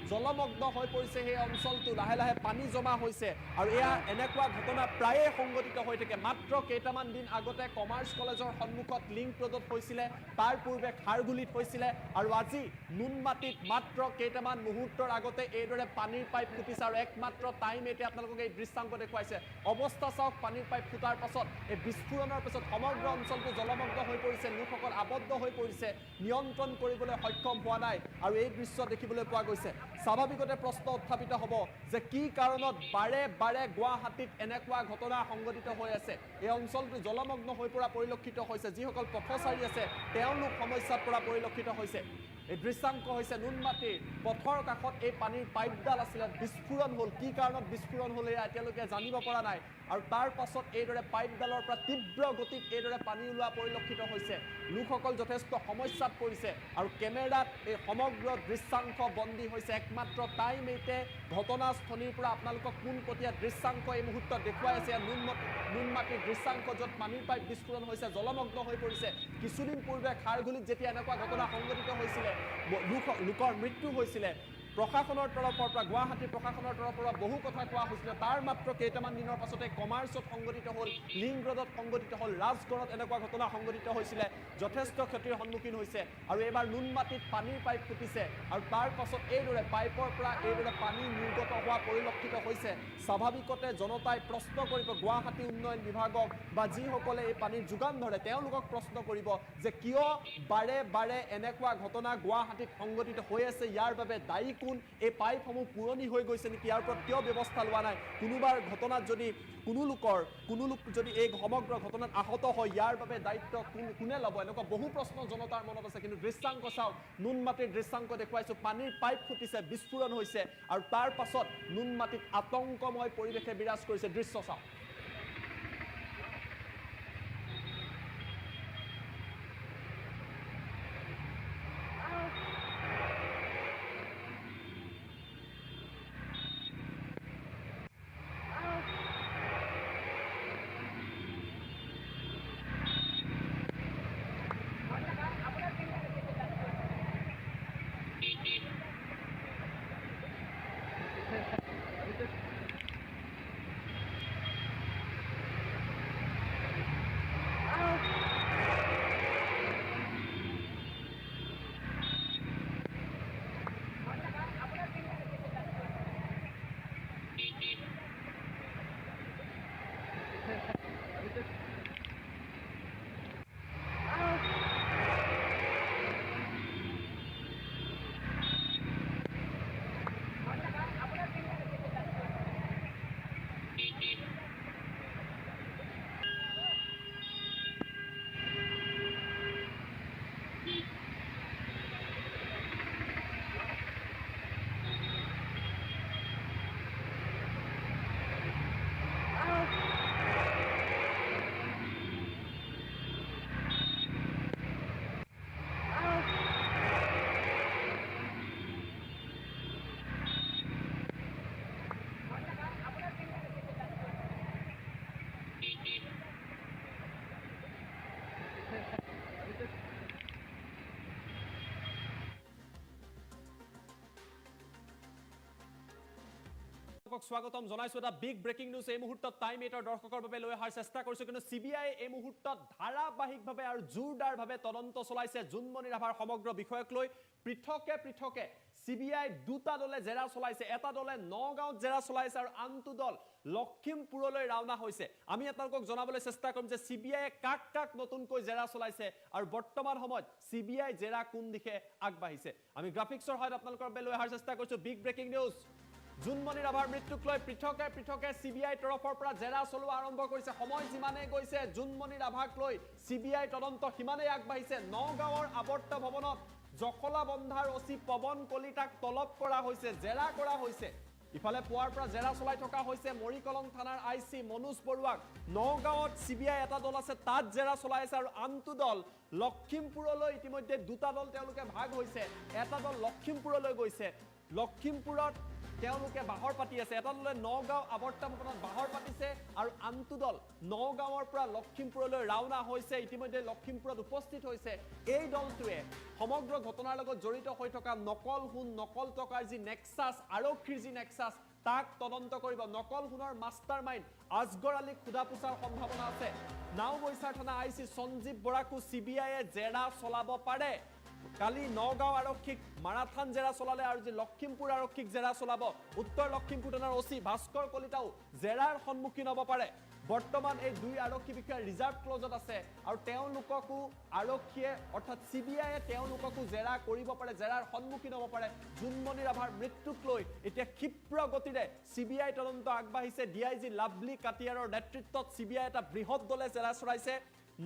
জলমগ্ন হৈ পৰিছে সেই অঞ্চলটো লাহে লাহে পানী জমা হৈছে আৰু এয়া এনেকুৱা ঘটনা প্ৰায়ে সংঘটিত হৈ থাকে মাত্ৰ কেইটামান দিন আগতে কমাৰ্চ কলেজৰ সন্মুখত লিংক ৰোডত হৈছিলে তাৰ পূৰ্বে খাৰগুলিত হৈছিলে আৰু আজি নুনমাটিত মাত্ৰ কেইটামান মুহূৰ্তৰ আগতে এইদৰে পানীৰ পাইপ ফুটিছে আৰু একমাত্ৰ টাইম 8 আপোনালোকক এই দৃশ্যাংক দেখুৱাইছে অৱস্থা চাওক পানীৰ পাইপ ফুটাৰ পাছত এই বিস্ফোৰণৰ পিছত সমগ্ৰ অঞ্চলটো জলমগ্ন হৈ পৰিছে লোকসকল আবদ্ধ হৈ পৰিছে নিয়ন্ত্ৰণ কৰিবলৈ সক্ষম হোৱা নাই আৰু এই দৃশ্য দেখিবলৈ পোৱা গৈছে স্বাভাৱিকতে প্ৰশ্ন উত্থাপিত হ'ব যে কি কাৰণত বাৰে বাৰে গুৱাহাটীত এনেকুৱা ঘটনা সংঘটিত হৈ আছে এই অঞ্চলটো জলমগ্ন হৈ পৰা পৰিলক্ষিত হৈছে যিসকল পথচাৰী আছে তেওঁলোক সমস্যাত পৰা পৰিলক্ষিত হৈছে এই দৃশ্যাংক হৈছে নুনমাটিৰ পথৰ কাষত এই পানীৰ পাইপডাল আছিলে বিস্ফোৰণ হ'ল কি কাৰণত বিস্ফোৰণ হ'ল এয়া এতিয়ালৈকে জানিব পৰা নাই আৰু তাৰ পাছত এইদৰে পাইপডালৰ পৰা তীব্ৰ গতিত এইদৰে পানী ওলোৱা পৰিলক্ষিত হৈছে লোকসকল যথেষ্ট সমস্যাত পৰিছে আৰু কেমেৰাত এই সমগ্ৰ দৃশ্যাংক বন্দী হৈছে একমাত্ৰ টাইম 8 ঘটনাস্থলীৰ পৰা আপোনালোকক পোনপটীয়া দৃশ্যাংক এই মুহূৰ্তত দেখুৱাই আছে নুনমাটিৰ দৃশ্যাংক য'ত পানীৰ পাইপ বিস্ফোৰণ হৈছে জলমগ্ন হৈ পৰিছে কিছুদিন পূৰ্বে খাৰগুলিত যেতিয়া এনেকুৱা ঘটনা সংঘটিত হৈছিলে লোকৰ মৃত্যু হৈছিলে প্ৰশাসনৰ তৰফৰ পৰা গুৱাহাটী প্ৰশাসনৰ তৰফৰ পৰা বহু কথা কোৱা হৈছিলে তাৰ মাত্ৰ কেইটামান দিনৰ পাছতে কমাৰ্চত সংঘটিত হ'ল লিংক ৰোডত সংঘটিত হ'ল ৰাজগড়ত এনেকুৱা ঘটনা সংঘটিত হৈছিলে যথেষ্ট ক্ষতিৰ সন্মুখীন হৈছে আৰু এইবাৰ নুনমাটিত পানীৰ পাইপ ফুটিছে আৰু তাৰ পাছত এইদৰে পাইপৰ পৰা এইদৰে পানী নিৰ্গত হোৱা পৰিলক্ষিত হৈছে স্বাভাৱিকতে জনতাই প্ৰশ্ন কৰিব গুৱাহাটী উন্নয়ন বিভাগক বা যিসকলে এই পানীৰ যোগান ধৰে তেওঁলোকক প্ৰশ্ন কৰিব যে কিয় বাৰে বাৰে এনেকুৱা ঘটনা গুৱাহাটীত সংঘটিত হৈ আছে ইয়াৰ বাবে দায়ী কোন এই পাইপসমূহ পুৰণি হৈ গৈছে নেকি ইয়াৰ ওপৰত কিয় ব্যৱস্থা লোৱা নাই কোনোবাৰ ঘটনাত যদি কোনো লোক যদি এই সমগ্ৰ ঘটনাত আহত হয় ইয়াৰ বাবে দায়িত্ব কোনে ল'ব এনেকুৱা বহু প্ৰশ্ন জনতাৰ মনত আছে কিন্তু দৃশ্যাংক চাওক নুনমাটিৰ দৃশ্যাংক দেখুৱাইছো পানীৰ পাইপ ফুটিছে বিস্ফোৰণ হৈছে আৰু তাৰ পাছত নুনমাটিত আতংকময় পৰিৱেশে বিৰাজ কৰিছে দৃশ্য চাওক আপোনালোকক স্বাগতম জনাইছো এটা বিগ ব্ৰেকিং নিউজ এই মুহূৰ্তত টাইম 8 দৰ্শকৰ বাবে লৈ অহাৰ চেষ্টা কৰিছো কিন্তু সিবিআই এই মুহূৰ্তত ধাৰাবাহিকভাৱে আৰু জোৰদাৰভাৱে তদন্ত চলাইছে জুনমণি ৰাভাৰ সমগ্ৰ বিষয়ক লৈ পৃথকে সিবিআই দুটা দলে জেৰা চলাইছে এটা দলে নগাঁৱত জেৰা চলাইছে আৰু আনটো দল লখিমপুৰলৈ ৰাওনা হৈছে আমি আপোনালোকক জনাবলৈ চেষ্টা কৰিম যে সিবিআই কাক নতুনকৈ জেৰা চলাইছে আৰু বৰ্তমান সময়ত সিবিআই জেৰা কোন দিশে আগবাঢ়িছে আমি গ্ৰাফিক্সৰ সহায়ত আপোনালোকৰ বাবে লৈ অহাৰ চেষ্টা কৰিছো বিগ ব্ৰেকিং নিউজ জুনমণি ৰাভাৰ মৃত্যুক লৈ পৃথকে সিবিআই তৰফৰ পৰা জেৰা চলোৱা আৰম্ভ কৰিছে সময় যিমানে গৈছে জুনমণি ৰাভাক লৈ সিবিআই তদন্ত সিমানেই আগবাঢ়িছে নগাঁৱৰ আৱৰ্ত ভৱনত জখলা বন্ধাৰ ওসি পৱন কলিতাক তলব কৰা হৈছে জেৰা কৰা হৈছে ইফালে পুৱাৰ পৰা জেৰা চলাই থকা হৈছে মৰিকলং থানাৰ আইসি মনোজ বৰুৱাক নগাঁৱত সিবিআই এটা দল আছে তাত জেৰা চলাই আছে আৰু আনটো দল লখিমপুৰলৈ ইতিমধ্যে দুটা দল তেওঁলোকে ভাগ হৈছে এটা দল লখিমপুৰলৈ গৈছে লখিমপুৰত তেওঁলোকে বাহৰ পাতি আছে এটা দলে নগাঁও আৱৰ্ত ভৱনত বাহৰ পাতিছে আৰু আনটো দল নগাঁৱৰ পৰা লখিমপুৰলৈ ৰাওনা হৈছে ইতিমধ্যে লখিমপুৰত উপস্থিত হৈছে এই দলটোৱে সমগ্ৰ ঘটনাৰ লগত জড়িত হৈ থকা নকল হুন নকল টকাৰ যি নেক্সাছ আৰক্ষীৰ যি নেক্সাছ তাক তদন্ত কৰিব নকল হুনৰ মাষ্টাৰমাইণ্ড আজগৰ আলীক খুদা পোছাৰ সম্ভাৱনা আছে নাওবৈচাৰ থানা আইসি সঞ্জীৱ বৰাকো সিবিআইয়ে জেৰা চলাব পাৰে কালি নগাঁও আৰক্ষীক মাৰাথান জেৰা চলালে আৰু যে লখিমপুৰ আৰক্ষীক জেৰা চলাব উত্তৰ লখিমপুৰ থানাৰ ওসি ভাস্কৰ কলিতাও জেৰাৰ সন্মুখীন হ'ব পাৰে বৰ্তমান এই দুই আৰক্ষী বিষয়া ৰিজাৰ্ভ ক্লজত আছে আৰু তেওঁলোককো আৰক্ষীয়ে অৰ্থাৎ সিবিআইয়ে তেওঁলোককো জেৰা কৰিব পাৰে জেৰাৰ সন্মুখীন হ'ব পাৰে জুনমণি ৰাভাৰ মৃত্যুক লৈ এতিয়া ক্ষিপ্ৰ গতিৰে সিবিআই তদন্ত আগবাঢ়িছে ডিআইজি লাভলি কাটিয়াৰৰ নেতৃত্বত সিবিআই এটা বৃহৎ দলে জেৰা চলাইছে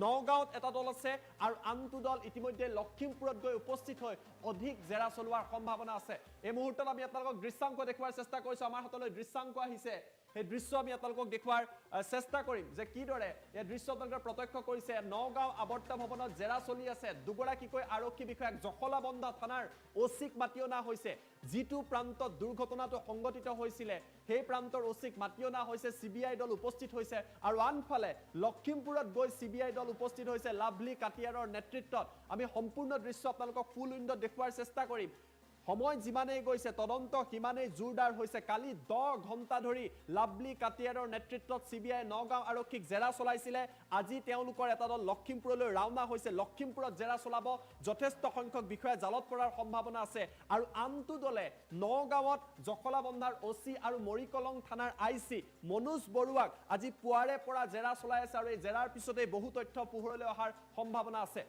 নগাঁৱত এটা দল আছে আৰু আনটো দল ইতিমধ্যে লখিমপুৰত গৈ উপস্থিত হৈ অধিক জেৰা চলোৱাৰ সম্ভাৱনা আছে এই মুহূৰ্তত আমি আপোনালোকক দৃশ্যাংক দেখুৱাৰ চেষ্টা কৰিছো আমাৰ হাতলৈ দৃশ্যাংক আহিছে এই দৃশ্য আমি আপোনালোকক দেখুৱাৰ চেষ্টা কৰিম যে কিদৰে এই দৃশ্য আপোনালোকে প্ৰত্যক্ষ কৰিছে নগাঁও আৱৰ্ত ভৱনত জেৰা চলি আছে দুগৰাকীকৈ আৰক্ষী বিষয়াক জখলাবন্ধা থানাৰ ওসিক মাতি অনা হৈছে যিটো প্ৰান্তত দুৰ্ঘটনাটো সংঘটিত হৈছিলে সেই প্ৰান্তৰ ওসিক মাতি অনা হৈছে সিবিআই দল উপস্থিত হৈছে আৰু আনফালে লখিমপুৰত গৈ সিবিআই দল উপস্থিত হৈছে লাভলি কাটিয়াৰৰ নেতৃত্বত আমি সম্পূৰ্ণ দৃশ্য আপোনালোকক ফুল উইণ্ডত দেখুৱাৰ চেষ্টা কৰিম সময় যিমানেই গৈছে তদন্ত সিমানেই জোৰদাৰ হৈছে কালি 10 ঘণ্টা ধৰি লাভলি কাটিয়াৰৰ নেতৃত্বত সিবিআই নগাঁও আৰক্ষীক জেৰা চলাইছিলে আজি তেওঁলোকৰ এটা দল লখিমপুৰলৈ ৰাওনা হৈছে লখিমপুৰত জেৰা চলাব যথেষ্ট সংখ্যক বিষয়া জালত পৰাৰ সম্ভাৱনা আছে আৰু আনটো দলে নগাঁৱত জখলাবন্ধাৰ ওসি আৰু মৰিকলং থানাৰ আইসি মনোজ বৰুৱাক আজি পুৱাৰে পৰা জেৰা চলাই আছে আৰু এই জেৰাৰ পিছতে বহু তথ্য পোহৰলৈ অহাৰ সম্ভাৱনা আছে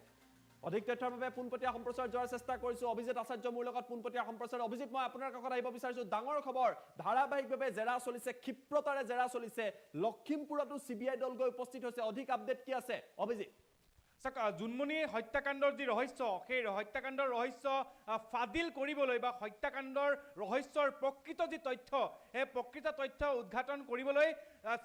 অধিক তথ্যৰ বাবে পোনপটীয়া সম্প্ৰচাৰ যোৱাৰ চেষ্টা কৰিছো অভিজিত আচাৰ্য মোৰ লগত পোনপটীয়া সম্প্ৰচাৰ অভিজিত মই আপোনাৰ কাষত আহিব বিচাৰিছো ডাঙৰ খবৰ ধাৰাবাহিকভাৱে জেৰা চলিছে ক্ষিপ্ৰতাৰে জেৰা চলিছে লখিমপুৰতো সিবিআই দল গৈ উপস্থিত হৈছে অধিক আপডেট কি আছে অভিজিত জুনমণি হত্যাকাণ্ডৰ যি ৰহস্য সেই হত্যাকাণ্ডৰ ৰহস্য ফাদিল কৰিবলৈ বা হত্যাকাণ্ডৰ ৰহস্যৰ প্ৰকৃত যি তথ্য সেই প্ৰকৃত তথ্য উদ্ঘাটন কৰিবলৈ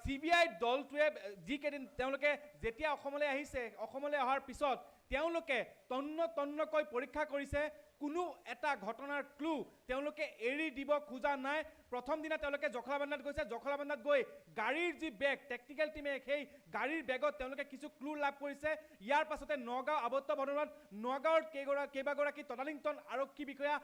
সিবিআই দলটোৱে যিকেইদিন তেওঁলোকে যেতিয়া অসমলৈ আহিছে অসমলৈ অহাৰ পিছত তেওঁলোকে তন্নকৈ পৰীক্ষা কৰিছে কোনো এটা ঘটনাৰ ক্লু তেওঁলোকে এৰি দিব খোজা নাই প্ৰথম দিনা তেওঁলোকে জখলাবন্ধাত গৈছে জখলাবন্ধাত গৈ গাড়ীৰ যি বেগ টেকনিক্যাল টিমে সেই গাড়ীৰ বেগত তেওঁলোকে কিছু ক্লু লাভ কৰিছে ইয়াৰ পাছতে নগাঁও আৱৰ্ত ভৱনত নগাঁৱৰ কেইবাগৰাকী তদানীন্তন আৰক্ষী বিষয়া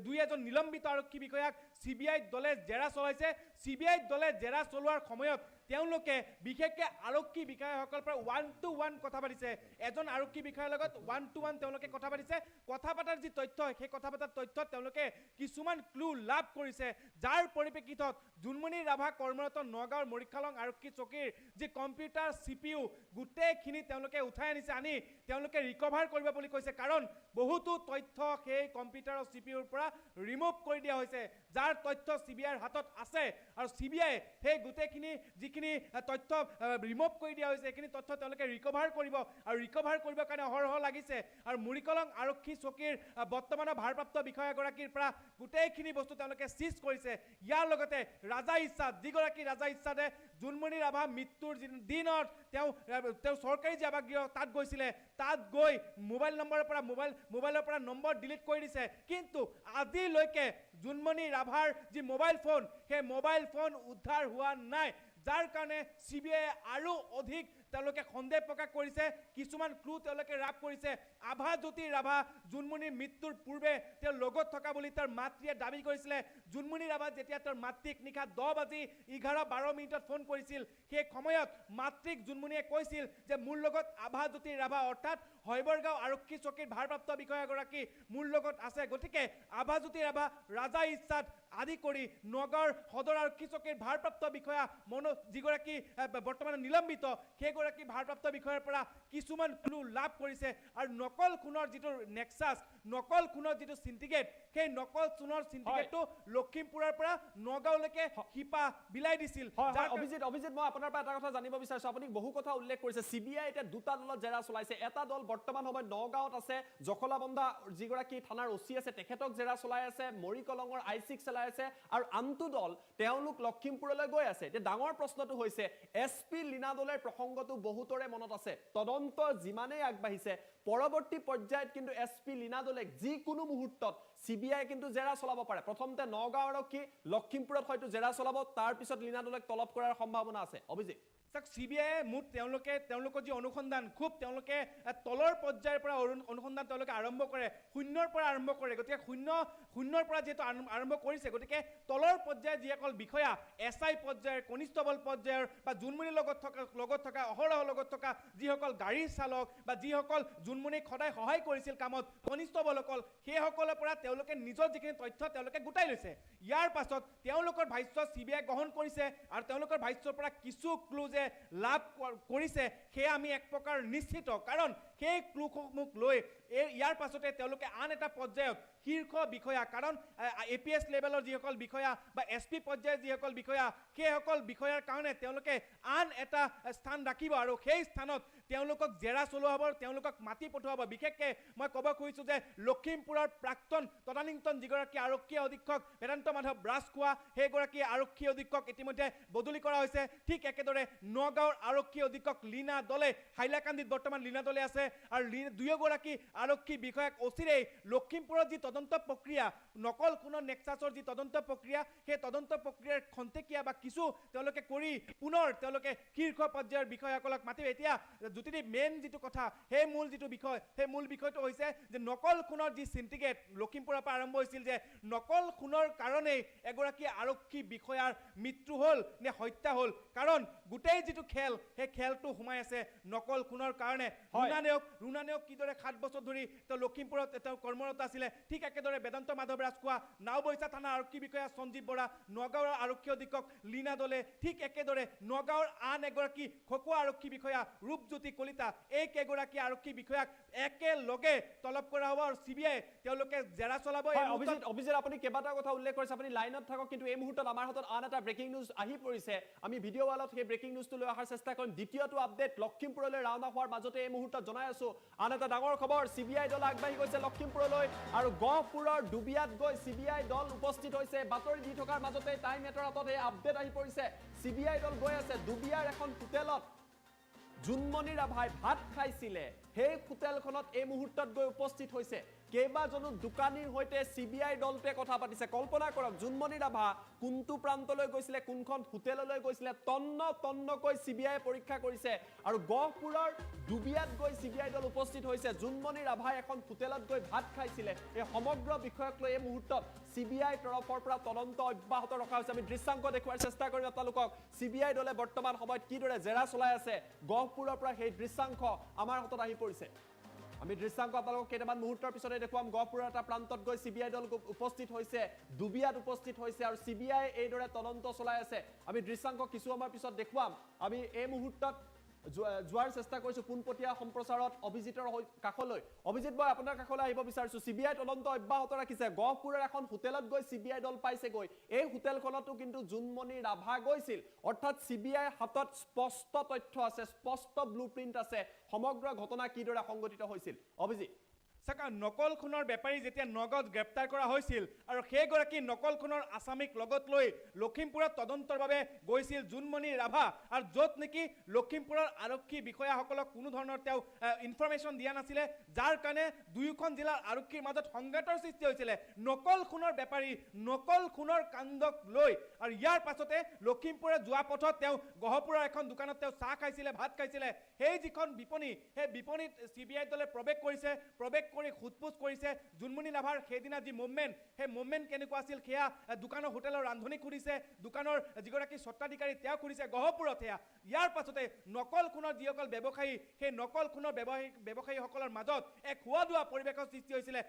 দুই এজন নিলম্বিত আৰক্ষী বিষয়াক সিবিআই দলে জেৰা চলাইছে সিবিআই দলে জেৰা চলোৱাৰ সময়ত তেওঁলোকে বিশেষকৈ আৰক্ষী বিষয়াসকলৰ পৰা 1-to-1 কথা পাতিছে এজন আৰক্ষী বিষয়াৰ লগত 1-to-1 তেওঁলোকে কথা পাতিছে কথা পতাৰ যি তথ্য সেই কথা পতাৰ তথ্যত তেওঁলোকে কিছুমান ক্লু লাভ কৰিছে যাৰ পৰিপ্ৰেক্ষিতত জুনমণি ৰাভা কৰ্মৰত নগাঁৱৰ মৰিকলং আৰক্ষী চকীৰ যি কম্পিউটাৰ CPU গোটেইখিনি তেওঁলোকে উঠাই আনিছে আনি তেওঁলোকে ৰিকভাৰ কৰিব বুলি কৈছে কাৰণ বহুতো তথ্য সেই কম্পিউটাৰৰ CPUৰ পৰা ৰিমুভ কৰি দিয়া হৈছে যাৰ তথ্য সিবিআইৰ হাতত আছে আৰু সিবিআই সেই গোটেইখিনি যিখিনি তথ্য ৰিমুভ কৰি দিয়া হৈছে এইখিনি তথ্য তেওঁলোকে ৰিকভাৰ কৰিব আৰু ৰিকভাৰ কৰিবৰ কাৰণে অহৰহ লাগিছে আৰু মৰিকলং আৰক্ষী চকীৰ বৰ্তমানৰ ভাৰপ্ৰাপ্ত বিষয়াগৰাকীৰ পৰা গোটেইখিনি বস্তু তেওঁলোকে সিজ কৰিছে ইয়াৰ লগতে ৰাজা ইচ্ছাত যিগৰাকী ৰাজা ইচ্ছাতে জুনমণি ৰাভা মৃত্যুৰ দিনত তেওঁ চৰকাৰী যি আৱাসগৃহ তাত গৈছিলে তাত গৈ মোবাইলৰ পৰা নম্বৰ ডিলিট কৰি দিছে কিন্তু আজিলৈকে জুনমণি ৰাভাৰ যি মোবাইল ফোন সেই মোবাইল ফোন উদ্ধাৰ হোৱা নাই যাৰ কাৰণে সিবিআই আৰু অধিক তেওঁলোকে সন্দেহ প্ৰকাশ কৰিছে কিছুমান ক্লু তেওঁলোকে ৰাপ কৰিছে আভাজ্যোতি ৰাভা জুনমণিৰ মৃত্যুৰ পূৰ্বে তেওঁ লগত থকা বুলি তাৰ মাতৃয়ে দাবী কৰিছিলে জুনমণি ৰাভা যেতিয়া তেওঁৰ মাতৃক নিশা 10:11-12 ফোন কৰিছিল সেই সময়ত মাতৃক জুনমণিয়ে কৈছিল যে মোৰ লগত আভাজ্যোতি ৰাভা অৰ্থাৎ হৈবৰগাঁও আৰক্ষী চকীৰ ভাৰপ্ৰাপ্ত বিষয়াগৰাকী মোৰ লগত আছে গতিকে আভাজ্যোতি ৰাভা ৰাজা ইচ্ছাত আদি কৰি নগাঁৱৰ সদৰ আৰক্ষী চকীৰ ভাৰপ্ৰাপ্ত বিষয়া যিগৰাকী বৰ্তমান নিলম্বিত সেইগৰাকী ভাৰপ্ৰাপ্ত বিষয়াৰ পৰা কিছুমান ক্লু লাভ কৰিছে আৰু নকল খুনৰ যিটো নেক্সাছ নকল খুনৰ যিটো সিন্ডিকেট সেই নকল খুনৰ সিন্ডিকেটটো লখিমপুৰৰ পৰা নগাঁওলৈকে শিপা বিলাই দিছিল অভিজিত মই আপোনাৰ পৰা এটা কথা জানিব বিচাৰিছো আপুনি বহু কথা উল্লেখ কৰিছে সিবিআই এতিয়া দুটা দলত জেৰা চলাইছে এটা দল বৰ্তমান সময়ত নগাঁৱত আছে জখলাবন্ধা যিগৰাকী থানাৰ ওচি আছে তেখেতক জেৰা চলাই আছে মৰিকলঙৰ I6 চলাই আছে আৰু আনটো দল তেওঁলোক লখিমপুৰলৈ গৈ আছে এতিয়া ডাঙৰ প্ৰশ্নটো হৈছে SP লীনা দলৰ প্ৰসংগটো বহুতৰে মনত আছে তদন্ত যিমানেই আগবাঢ়িছে পৰৱৰ্তী পৰ্যায়ত কিন্তু SP লীনা দলে যিকোনো মুহূৰ্তত সিবিআই কিন্তু জেৰা চলাব পাৰে প্ৰথমতে নগাঁও আৰক্ষী লখিমপুৰত হয়তো জেৰা চলাব তাৰ পিছত লীনা দলক তলব কৰাৰ সম্ভাৱনা আছে অভিজিত সিবিআই মুঠ তেওঁলোকৰ যি অনুসন্ধান খুব তেওঁলোকে তলৰ পৰ্যায়ৰ পৰা অনুসন্ধান তেওঁলোকে আৰম্ভ কৰে শূন্যৰ পৰা আৰম্ভ কৰে গতিকে শূন্যৰ পৰা যেহেতু আৰম্ভ কৰিছে গতিকে তলৰ পৰ্যায়ৰ যিসকল বিষয়া SI পৰ্যায়ৰ কনিষ্টবল পৰ্যায়ৰ বা জুনমণিৰ লগত থকা অহৰহ লগত থকা যিসকল গাড়ীৰ চালক বা যিসকল জুনমণিক সদায় সহায় কৰিছিল কামত কনিষ্টবলসকল সেইসকলৰ পৰা তেওঁলোকে নিজৰ যিখিনি তথ্য তেওঁলোকে গোটাই লৈছে ইয়াৰ পাছত তেওঁলোকৰ ভাষ্য সিবিআই গ্ৰহণ কৰিছে আৰু তেওঁলোকৰ ভাষ্যৰ পৰা কিছু ক্লু লাভ কৰিছে সেয়া আমি এক প্ৰকাৰ নিশ্চিত কাৰণ সেই ক্লুসমূহ লৈ ইয়াৰ পাছতে তেওঁলোকে আন এটা পৰ্যায়ত শীৰ্ষ বিষয়া কাৰণ APS লেভেলৰ যিসকল বিষয়া বা SP পৰ্যায়ৰ যিসকল বিষয়া সেইসকল বিষয়াৰ কাৰণে তেওঁলোকে আন এটা স্থান ৰাখিব আৰু সেই স্থানত তেওঁলোকক জেৰা চলোৱা হ'ব তেওঁলোকক মাতি পঠোৱা হ'ব বিশেষকৈ মই ক'ব খুজিছোঁ যে লখিমপুৰৰ প্ৰাক্তন তদানীন্তন যিগৰাকী আৰক্ষী অধীক্ষক বেদান্ত মাধৱ ৰাজখোৱা সেইগৰাকী আৰক্ষী অধীক্ষক ইতিমধ্যে বদলি কৰা হৈছে ঠিক একেদৰে নগাঁৱৰ আৰক্ষী অধীক্ষক লীনা দলে হাইলাকান্দিত বৰ্তমান লীনা দলে আছে আৰু দুয়োগৰাকী আৰক্ষী বিষয়াক অচিৰেই লখিমপুৰৰ যি তদন্ত প্ৰক্ৰিয়া নকল খুনৰ নেক্সাছৰ যি তদন্ত প্ৰক্ৰিয়া সেই তদন্ত প্ৰক্ৰিয়াৰ খন্তেকীয়া বা কিছু তেওঁলোকে কৰি পুনৰ তেওঁলোকে শীৰ্ষ পৰ্যায়ৰ বিষয়াসকলক মাতিব এতিয়া জ্যোতিদীপ মেইন যিটো কথা সেই মূল যিটো বিষয় সেই মূল বিষয়টো হৈছে যে নকল খুনৰ যি সিন্ডিকেট লখিমপুৰৰ পৰা আৰম্ভ হৈছিল যে নকল খুনৰ কাৰণেই এগৰাকী আৰক্ষী বিষয়াৰ মৃত্যু হ'ল নে হত্যা হ'ল কাৰণ গোটেই যিটো খেল সেই খেলটো সোমাই আছে নকল খুনৰ কাৰণে ৰুণানেওক কিদৰে 7 বছৰ ধৰি তেওঁ লখিমপুৰত তেওঁ কৰ্মৰত আছিলে ঠিক একেদৰে বেদান্ত মাধৱ ৰাজখোৱা নাওবৈচা থানা আৰক্ষী বিষয়া সঞ্জীৱ বৰা নগাঁৱৰ আৰক্ষী অধীক্ষক লীনা দলে ঠিক একেদৰে নগাঁৱৰ আন এগৰাকী খকুৱা আৰক্ষী বিষয়া ৰূপজ্যোতি কলিতা এই কেইগৰাকী আৰক্ষী বিষয়াক একেলগে তলব কৰা হ'ব আৰু সিবিআই তেওঁলোকে জেৰা চলাব অভিজিত আপুনি কেইবাটাও কথা উল্লেখ কৰিছে আপুনি লাইনত থাকক কিন্তু এই মুহূৰ্তত আমাৰ হাতত আন এটা ব্ৰেকিং নিউজ আহি পৰিছে আমি ভিডিঅ' ৱালত সেই ব্ৰেকিং নিউজটো লৈ অহাৰ চেষ্টা কৰিম দ্বিতীয়টো আপডেট লখিমপুৰলৈ ৰাওনা হোৱাৰ মাজতে এই মুহূৰ্তত জনাই আছো আন এটা ডাঙৰ খবৰ সিবিআই দল আগবাঢ়ি গৈছে লখিমপুৰলৈ আৰু গহপুৰৰ ডুবিয়াত গৈ সিবিআই দল উপস্থিত হৈছে বাতৰি দি থকাৰ মাজতে টাইম 8ৰ হাতত এই আপডেট আহি পৰিছে সিবিআই দল গৈ আছে ডুবিয়াৰ এখন হোটেলত জুনমণি ৰাভাই ভাত খাইছিলে সেই হোটেলখনত এই মুহূৰ্তত গৈ উপস্থিত হৈছে কেইবাজনো দোকানীৰ হৈতে সিবিআই দলটোৱে কথা পাতিছে কল্পনা কৰক জুনমণি ৰাভা কোনটো প্ৰান্তলৈ গৈছিলে কোনখন হোটেললৈ গৈছিলে তন্নকৈ সিবিআই পৰীক্ষা কৰিছে আৰু গহপুৰৰ ডুবিয়াত গৈ সিবিআই দল উপস্থিত হৈছে জুনমণি ৰাভাই এখন হোটেলত গৈ ভাত খাইছিলে এই সমগ্ৰ বিষয়ক লৈ এই মুহূৰ্তত সিবিআই তৰফৰ পৰা তদন্ত অব্যাহত ৰখা হৈছে আমি দৃশ্যাংক দেখুৱাৰ চেষ্টা কৰিম আপোনালোকক সিবিআই দলে বৰ্তমান সময়ত কিদৰে জেৰা চলাই আছে গহপুৰৰ পৰা সেই দৃশ্যাংক আমাৰ হাতত আহি পৰিছে আমি দৃশ্যাংক আপোনালোকক কেইটামান মুহূৰ্তৰ পিছতে দেখুৱাম গহপুৰৰ এটা প্ৰান্তত গৈ সিবিআই দল উপস্থিত হৈছে ডুবিয়াত উপস্থিত হৈছে আৰু সিবিআই এইদৰে তদন্ত চলাই আছে আমি দৃশ্যাংক কিছু সময়ৰ পিছত দেখুৱাম আমি এই মুহূৰ্তত যোৱাৰ চেষ্টা কৰিছো পোনপটীয়া সম্প্ৰচাৰত অভিজিতৰ কাষলৈ অভিজিত মই আপোনাৰ কাষলৈ আহিব বিচাৰিছো সিবিআই তদন্ত অব্যাহত ৰাখিছে গহপুৰৰ এখন হোটেলত গৈ সিবিআই দল পাইছেগৈ এই হোটেলখনতো কিন্তু জুনমণি ৰাভা গৈছিল অৰ্থাৎ সিবিআই হাতত স্পষ্ট তথ্য আছে স্পষ্ট ব্লুপ্ৰিন্ট আছে সমগ্ৰ ঘটনা কিদৰে সংঘটিত হৈছিল অভিজিত নকল খুনৰ বেপাৰী যেতিয়া নগদ গ্ৰেপ্তাৰ কৰা হৈছিল আৰু সেইগৰাকী নকল খুনৰ আসামিক লগত লৈ লখিমপুৰত তদন্তৰ বাবে গৈছিল জুনমণি ৰাভা আৰু য'ত নেকি লখিমপুৰৰ আৰক্ষী বিষয়াসকলক কোনো ধৰণৰ তেওঁ ইনফৰমেশ্যন দিয়া নাছিলে যাৰ কাৰণে দুয়োখন জিলাৰ আৰক্ষীৰ মাজত সংঘাতৰ সৃষ্টি হৈছিলে নকল খুনৰ বেপাৰী নকল খুনৰ কাণ্ডক লৈ আৰু ইয়াৰ পাছতে লখিমপুৰৰ যোৱা পথত তেওঁ গহপুৰৰ এখন দোকানত তেওঁ চাহ খাইছিলে ভাত খাইছিলে সেই যিখন বিপণী সেই বিপণীত CBI দলে প্ৰৱেশ কৰি খুদপুচ কৰিছে জুনমণি ৰাভাৰ সেইদিনা যি মুভমেণ্ট সেই মুভমেণ্ট কেনেকুৱা আছিল সেয়া দোকানৰ হোটেলৰ ৰান্ধনি খুলিছে দোকানৰ যিগৰাকী স্বত্বাধিকাৰী তেওঁ খুলিছে গহপুৰত সেয়া ইয়াৰ পাছতে নকল খুনৰ যিসকল ব্যৱসায়ী সেই নকল খুনৰ ব্যৱসায়ীসকলৰ মাজত এক খোৱা দোৱা পৰিৱেশৰ সৃষ্টি হৈছিলে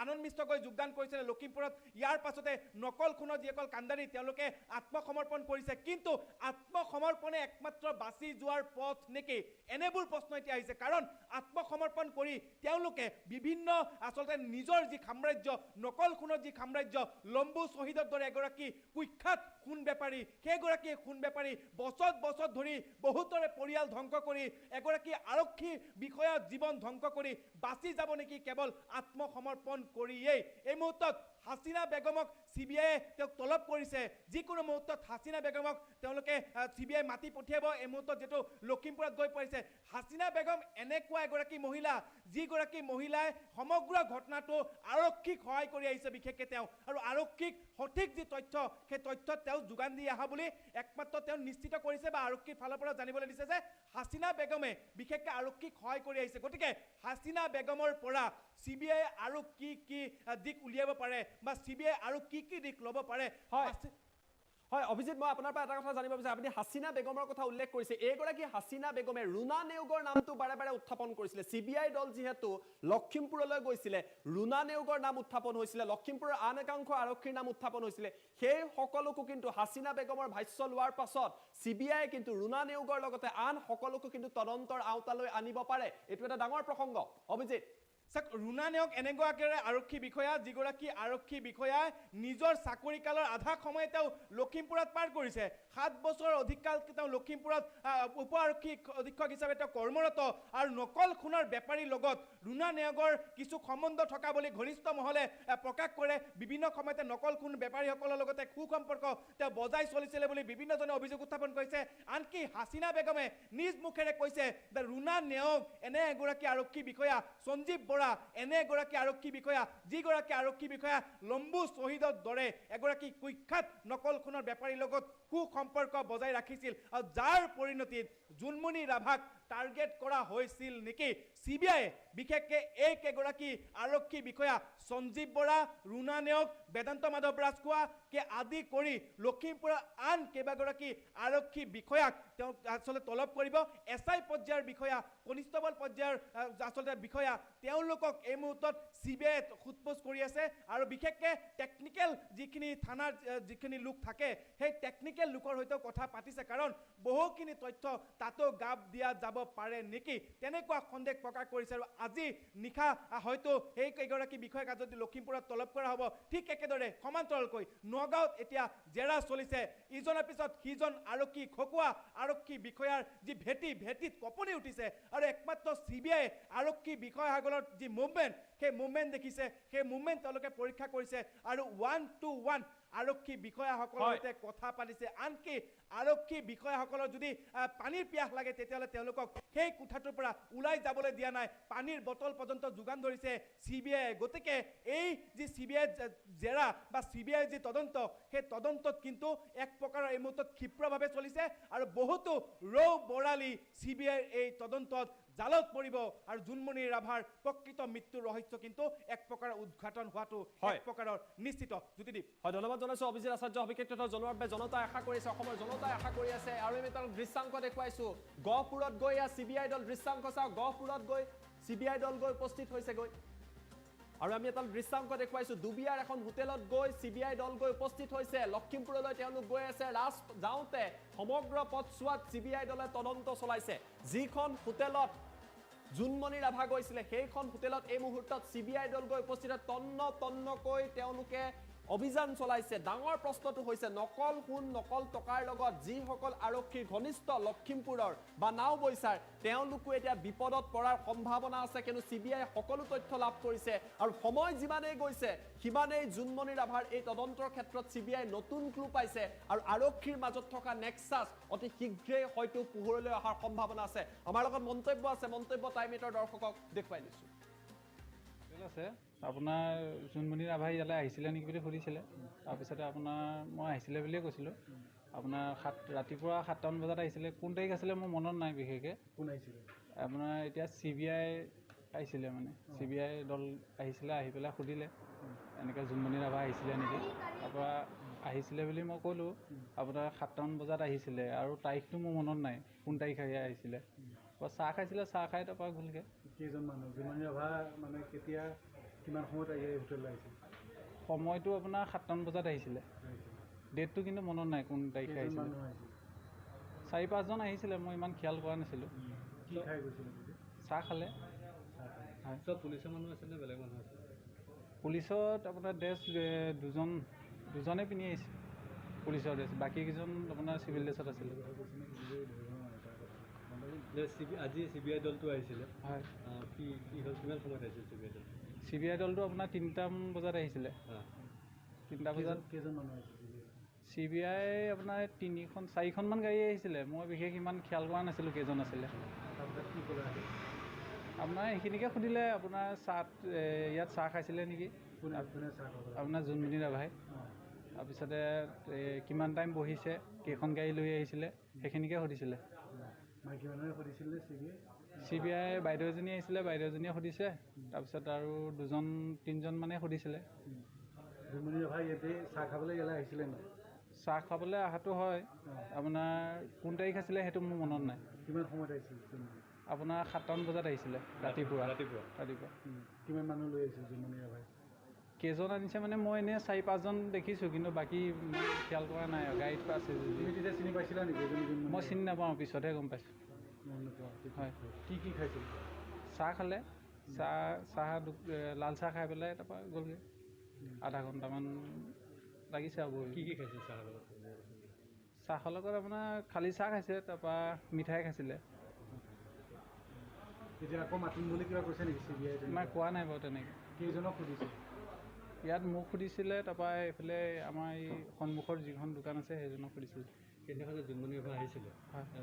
আনন্দ মিশ্ৰকৈ যোগদান কৰিছিলে লখিমপুৰত ইয়াৰ পাছতে নকল খুনৰ যিসকল কাণ্ডাৰী তেওঁলোকে আত্মসমৰ্পণ কৰিছে কিন্তু আত্মসমৰ্পণে একমাত্ৰ বাছি যোৱাৰ পথ নেকি এনেবোৰ প্ৰশ্ন এতিয়া আহিছে কাৰণ আত্মসমৰ্পণ কৰি তেওঁলোকে বিভিন্ন আসলতে নিজৰ যি সাম্ৰাজ্য নকল খুনৰ যি সাম্ৰাজ্য লম্বু শহীদৰ দৰে এগৰাকী কুখ্যাত খুন বেপাৰী সেইগৰাকী খুন বেপাৰী বছৰ ধৰি বহুতৰে পৰিয়াল ধ্বংস কৰি এগৰাকী আৰক্ষী বিষয়াৰ জীৱন ধ্বংস কৰি বাছি যাব নেকি কেৱল আত্মসমৰ্পণ কৰিয়েই এই মুহূৰ্তত হাসিনা বেগমক CBI তেওঁক তলব কৰিছে যিকোনো মুহূৰ্তত হাসিনা বেগমক তেওঁলোকে CBI মাতি পঠিয়াব এই মুহূৰ্তত যেটো লখিমপুৰত গৈ পৰিছে হাসিনা বেগম এনেকুৱা এগৰাকী মহিলা যিগৰাকী মহিলাই সমগ্ৰ ঘটনাটো আৰক্ষীক সহায় কৰি আহিছে বিশেষকৈ তেওঁ আৰু আৰক্ষীক সঠিক যি তথ্য সেই তথ্য তেওঁ যোগান দি আহা বুলি একমাত্ৰ তেওঁ নিশ্চিত কৰিছে বা আৰক্ষীৰ ফালৰ পৰা জানিবলৈ দিছে যে হাসিনা বেগমে বিশেষকৈ আৰক্ষীক সহায় কৰি আহিছে গতিকে হাসিনা বেগমৰ পৰা CBI আৰু কি দিক উলিয়াব পাৰে বা CBI আৰু কি দিক ল'ব পাৰে হয় অভিজিত মই আপোনাৰ পৰা এটা কথা জানিব বিচাৰিছো আপুনি হাসিনা বেগমৰ কথা উল্লেখ কৰিছে এইগৰাকী হাসিনা বেগমে ৰুনা নেওগৰ নামটো বাৰে উত্থাপন কৰিছিলে CBI দল যিহেতু লখিমপুৰলৈ গৈছিলে ৰুনা নেওগৰ নাম উত্থাপন হৈছিলে লখিমপুৰৰ আন একাংশ আৰক্ষীৰ নাম উত্থাপন হৈছিলে সেই সকলোকো কিন্তু হাসিনা বেগমৰ ভাষ্য লোৱাৰ পাছত CBI কিন্তু ৰুনা নেওগৰ লগতে আন সকলোকো কিন্তু তদন্তৰ আওতালৈ আনিব পাৰে এইটো এটা ডাঙৰ প্ৰসংগ অভিজিত ৰুনা নেওগ এনেগৰাকীৰে আৰক্ষী বিষয়া যিগৰাকী আৰক্ষী বিষয়াই নিজৰ চাকৰি কালৰ আধা সময় তেওঁ লখিমপুৰত পাৰ কৰিছে 7 বছৰ অধিককাল তেওঁ লখিমপুৰত উপ আৰক্ষী অধীক্ষক হিচাপে তেওঁ কৰ্মৰত আৰু নকল খুনৰ বেপাৰীৰ লগত ৰুনা নেওগৰ কিছু সম্বন্ধ থকা বুলি ঘনিষ্ঠ মহলে প্ৰকাশ কৰে বিভিন্ন সময়তে নকল খুন বেপাৰীসকলৰ লগতে সুসম্পৰ্ক তেওঁ বজাই চলিছিলে বুলি বিভিন্নজনে অভিযোগ উত্থাপন কৰিছে আনকি হাসিনা বেগমে নিজ মুখেৰে কৈছে যে ৰুনা নেওগ এনে এগৰাকী আৰক্ষী বিষয়া সঞ্জীৱ বৰা এনে এগৰাকী আৰক্ষী বিষয়া যিগৰাকী আৰক্ষী বিষয়া লম্বু শহীদৰ দৰে এগৰাকী কুখ্যাত নকল খুনৰ বেপাৰীৰ লগত সুসম্পৰ্ক বজাই ৰাখিছিল আৰু যাৰ পৰিণতিত জুনমণি ৰাভাক টাৰ্গেট কৰা হৈছিল নেকি CBI বিশেষকৈ এক এগৰাকী আৰক্ষী বিষয়া সঞ্জীৱ বৰা ৰুনা নেওগ বেদান্ত মাধৱ ৰাজখোৱা কে আদি কৰি লখিমপুৰৰ আন কেইবাগৰাকী আৰক্ষী বিষয়াক তেওঁ আসলে তলব কৰিব SI পৰ্যায়ৰ বিষয়া কনিষ্টবল পৰ্যায়ৰ আসলে বিষয়া তেওঁলোকক এই মুহূৰ্তত CBI খুদপুচ কৰি আছে আৰু বিশেষকৈ টেকনিক্যাল যিখিনি থানাৰ যিখিনি লোক থাকে সেই টেকনিক্যাল লোকৰ সৈতে কথা পাতিছে কাৰণ বহুখিনি তথ্য তাতো গাব দিয়া যাব পাৰে নেকি তেনেকুৱা সন্দেহ প্ৰকাশ কৰিছে আৰু আজি নিশা হয়তো এই কেইগৰাকী বিষয়াক যদি লখিমপুৰত তলব কৰা হ'ব ঠিক একেদৰে সমান্তৰালকৈ নগাঁৱত এতিয়া জেৰা চলিছে ইজনৰ পিছত সিজন আৰক্ষী খকুৱা আৰক্ষী বিষয়াৰ যি ভেটিত কঁপনি উঠিছে আৰু একমাত্ৰ CBI আৰক্ষী বিষয়াসকলৰ যি মুভমেণ্ট সেই মুভমেণ্ট দেখিছে সেই মুভমেণ্ট তেওঁলোকে পৰীক্ষা কৰিছে আৰু 1-to-1 আৰক্ষী বিষয়াসকলৰ সৈতে কথা পাতিছে আনকি আৰক্ষী বিষয়াসকলৰ যদি পানীৰ পিয়াহ লাগে তেতিয়াহ'লে তেওঁলোকক সেই কোঠাটোৰ পৰা ওলাই যাবলৈ দিয়া নাই পানীৰ বটল পৰ্যন্ত যোগান ধৰিছে CBI গতিকে এই যি CBI জেৰা বা CBI যি তদন্ত সেই তদন্তত কিন্তু এক প্ৰকাৰৰ এই মুহূৰ্তত ক্ষিপ্ৰভাৱে চলিছে আৰু বহুতো ৰৌ বৰালি CBI এই তদন্তত জালত পৰিব আৰু জুনমণি ৰাভাৰ প্ৰকৃত মৃত্যুৰ ৰহস্য কিন্তু এক প্ৰকাৰৰ উদ্ঘাটন হোৱাটো এক প্ৰকাৰৰ নিশ্চিত জ্যোতিদীপ হয় ধন্যবাদ জনাইছো অভিজিত আচাৰ্য অভিষেক তথ্য জনোৱাৰ বাবে জনতাই আশা কৰিছে অসমৰ জনতাই আশা কৰি আছে আৰু আমি তাৰ দৃশ্যাংক দেখুৱাইছো গহপুৰত গৈ CBI দল দৃশ্যাংক চাওঁ গহপুৰত গৈ CBI দল গৈ উপস্থিত হৈছে গৈ আৰু আমি এটা দৃশ্যাংক দেখুৱাইছো দুবিয়াৰ এখন হোটেলত গৈ CBI দল গৈ উপস্থিত হৈছে লখিমপুৰলৈ তেওঁলোক গৈ আছে যাওঁতে সমগ্ৰ পথছোৱাত CBI দলে তদন্ত চলাইছে যিখন হোটেলত জুনমণি ৰাভা গৈছিলে সেইখন হোটেলত এই মুহূৰ্তত CBI দল গৈ উপস্থিত তন্নকৈ তেওঁলোকে অভিযান চলাইছে ডাঙৰ প্ৰশ্নটো হৈছে নকল সোণ নকল টকাৰ লগত যিসকল আৰক্ষীৰ ঘনিষ্ঠ লখিমপুৰৰ বা নাওবৈচাৰ তেওঁলোকো এতিয়া বিপদত পৰাৰ সম্ভাৱনা আছে কিন্তু CBI সকলো তথ্য লাভ কৰিছে আৰু সময় যিমানেই গৈছে সিমানেই জুনমণি ৰাভাৰ এই তদন্তৰ ক্ষেত্ৰত CBI নতুন ক্লু পাইছে আৰু আৰক্ষীৰ মাজত থকা নেক্সাছ অতি শীঘ্ৰেই হয়তো পোহৰলৈ অহাৰ সম্ভাৱনা আছে আমাৰ লগত মন্তব্য আছে মন্তব্য টাইম 8ৰ দৰ্শকক দেখুৱাই দিছো আছে আপোনাৰ জুনমণি ৰাভাই ইয়ালৈ আহিছিলে নেকি বুলি সুধিছিলে তাৰপিছতে আপোনাৰ মই আহিছিলে বুলিয়ে কৈছিলোঁ আপোনাৰ ৰাতিপুৱা 7টামান বজাত আহিছিলে কোন তাৰিখ আছিলে মোৰ মনত নাই বিশেষকৈ কোন আহিছিলে আপোনাৰ এতিয়া CBI আহিছিলে মানে CBI দল আহিছিলে আহি পেলাই সুধিলে এনেকৈ জুনমণি ৰাভা আহিছিলে নেকি তাৰপৰা আহিছিলে বুলি মই ক'লোঁ আপোনাৰ 7টামান বজাত আহিছিলে আৰু তাৰিখটো মোৰ মনত নাই কোন তাৰিখে আহিছিলে চাহ খাইছিলে চাহ খাই তাৰপৰা গ'লগৈ কেইজন মানুহ জুনমণি ৰাভা মানে কেতিয়া কিমান সময়ত এই হোটেললৈ আহিছিল সময়টো আপোনাৰ 7টামান বজাত আহিছিলে ডেটটো কিন্তু মনত নাই কোন তাৰিখে আহিছিলে 4-5জন আহিছিলে মই ইমান খিয়াল কৰা নাছিলোঁ কি খাই গৈছিলে চাহ খালে হয় চব পুলিচৰ মানুহ আছিলে নে বেলেগ মানুহ আছিলে পুলিচত আপোনাৰ ড্ৰেছ দুজনে পিন্ধি আহিছে পুলিচৰ ড্ৰেছ বাকীকেইজন আপোনাৰ চিভিল ড্ৰেছত আছিলে আজি CBI দলটো আহিছিলে হয় কি হ'ল কিমান সময়ত আহিছিল CBI দলটো আপোনাৰ 3টামান বজাত আহিছিলে 3টা বজাত কেইজন মানুহ আহিছিল CBI আপোনাৰ 4খনমান গাড়ী আহিছিলে মই বিশেষ ইমান খিয়াল কৰা নাছিলোঁ কেইজন আছিলে তাৰপিছত কি ক'লে আপোনাৰ এইখিনিকে সুধিলে আপোনাৰ ইয়াত চাহ খাইছিলে নেকি আপোনাৰ জুনমণি ৰাভাই তাৰপিছতে কিমান টাইম বহিছে কেইখন গাড়ী লৈ আহিছিলে সেইখিনিকে সুধিছিলে মাইকী মানুহে সুধিছিল নে CBI বাইদেউ এজনী আহিছিলে বাইদেউ এজনীয়ে সুধিছে তাৰপিছত আৰু 2-3জন মানে সুধিছিলে জুনমণি ৰাভা ইয়াতে চাহ খাবলৈ ইয়ালৈ আহিছিলে নাই চাহ খাবলৈ অহাটো হয় আপোনাৰ কোন তাৰিখ আছিলে সেইটো মোৰ মনত নাই কিমান সময়ত আহিছিল আপোনাৰ 7টামান বজাত আহিছিলে ৰাতিপুৱা কিমান মানুহ লৈ আহিছিল জুনমণি ৰাভাই কেইজন আনিছে মানে মই এনেই 4-5জন দেখিছোঁ কিন্তু বাকী খিয়াল কৰা নাই গাড়ীত আছে তুমি তেতিয়া চিনি পাইছিলা নেকি মই চিনি নাপাওঁ পিছতহে গম পাইছোঁ হয় কি কি খাইছিল চাহ খালে চাহ লাল চাহ খাই পেলাই তাৰপৰা গ'লগৈ আধা ঘণ্টামান লাগিছে আৰু কি কি খাইছিল চাহৰ লগত চাহৰ লগত আপোনাৰ খালী চাহ খাইছে তাৰপৰা মিঠাই খাইছিলে এতিয়া আকৌ মাতিম বুলি কিবা কৈছে নেকি CBI নাই কোৱা নাই বাৰু তেনেকৈ কেইজনক সুধিছে ইয়াত মোক সুধিছিলে তাৰপৰা এইফালে আমাৰ এই সন্মুখৰ যিখন দোকান আছে সেইজনক সুধিছিলে সেইদিনাখন যে জুনমণি ৰাভা আহিছিলে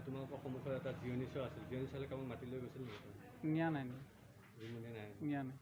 তোমালোকৰ সন্মুখত এটা জিৰণি চোৱা আছিল জিৰণি চোৱালে কামত মাতি লৈ গৈছিল নেকি নিয়া নাই নিয়া নাই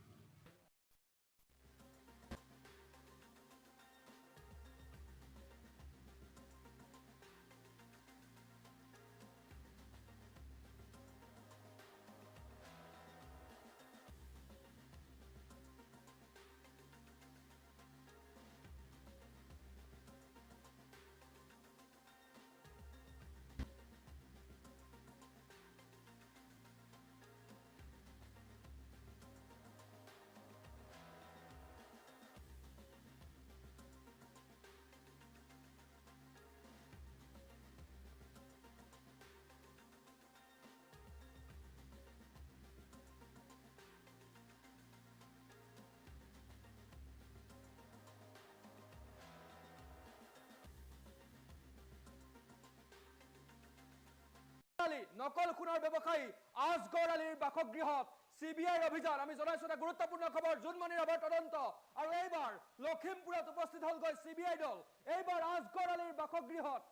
নকল সোণৰ ব্যৱসায়ী আজগৰ আলীৰ বাসগৃহত CBIৰ অভিযান আমি জনাইছো এটা গুৰুত্বপূৰ্ণ খবৰ জুনমণি ৰাভাৰ তদন্ত আৰু এইবাৰ লখিমপুৰত উপস্থিত হ'লগৈ CBI দল এইবাৰ আজগৰ আলীৰ বাসগৃহত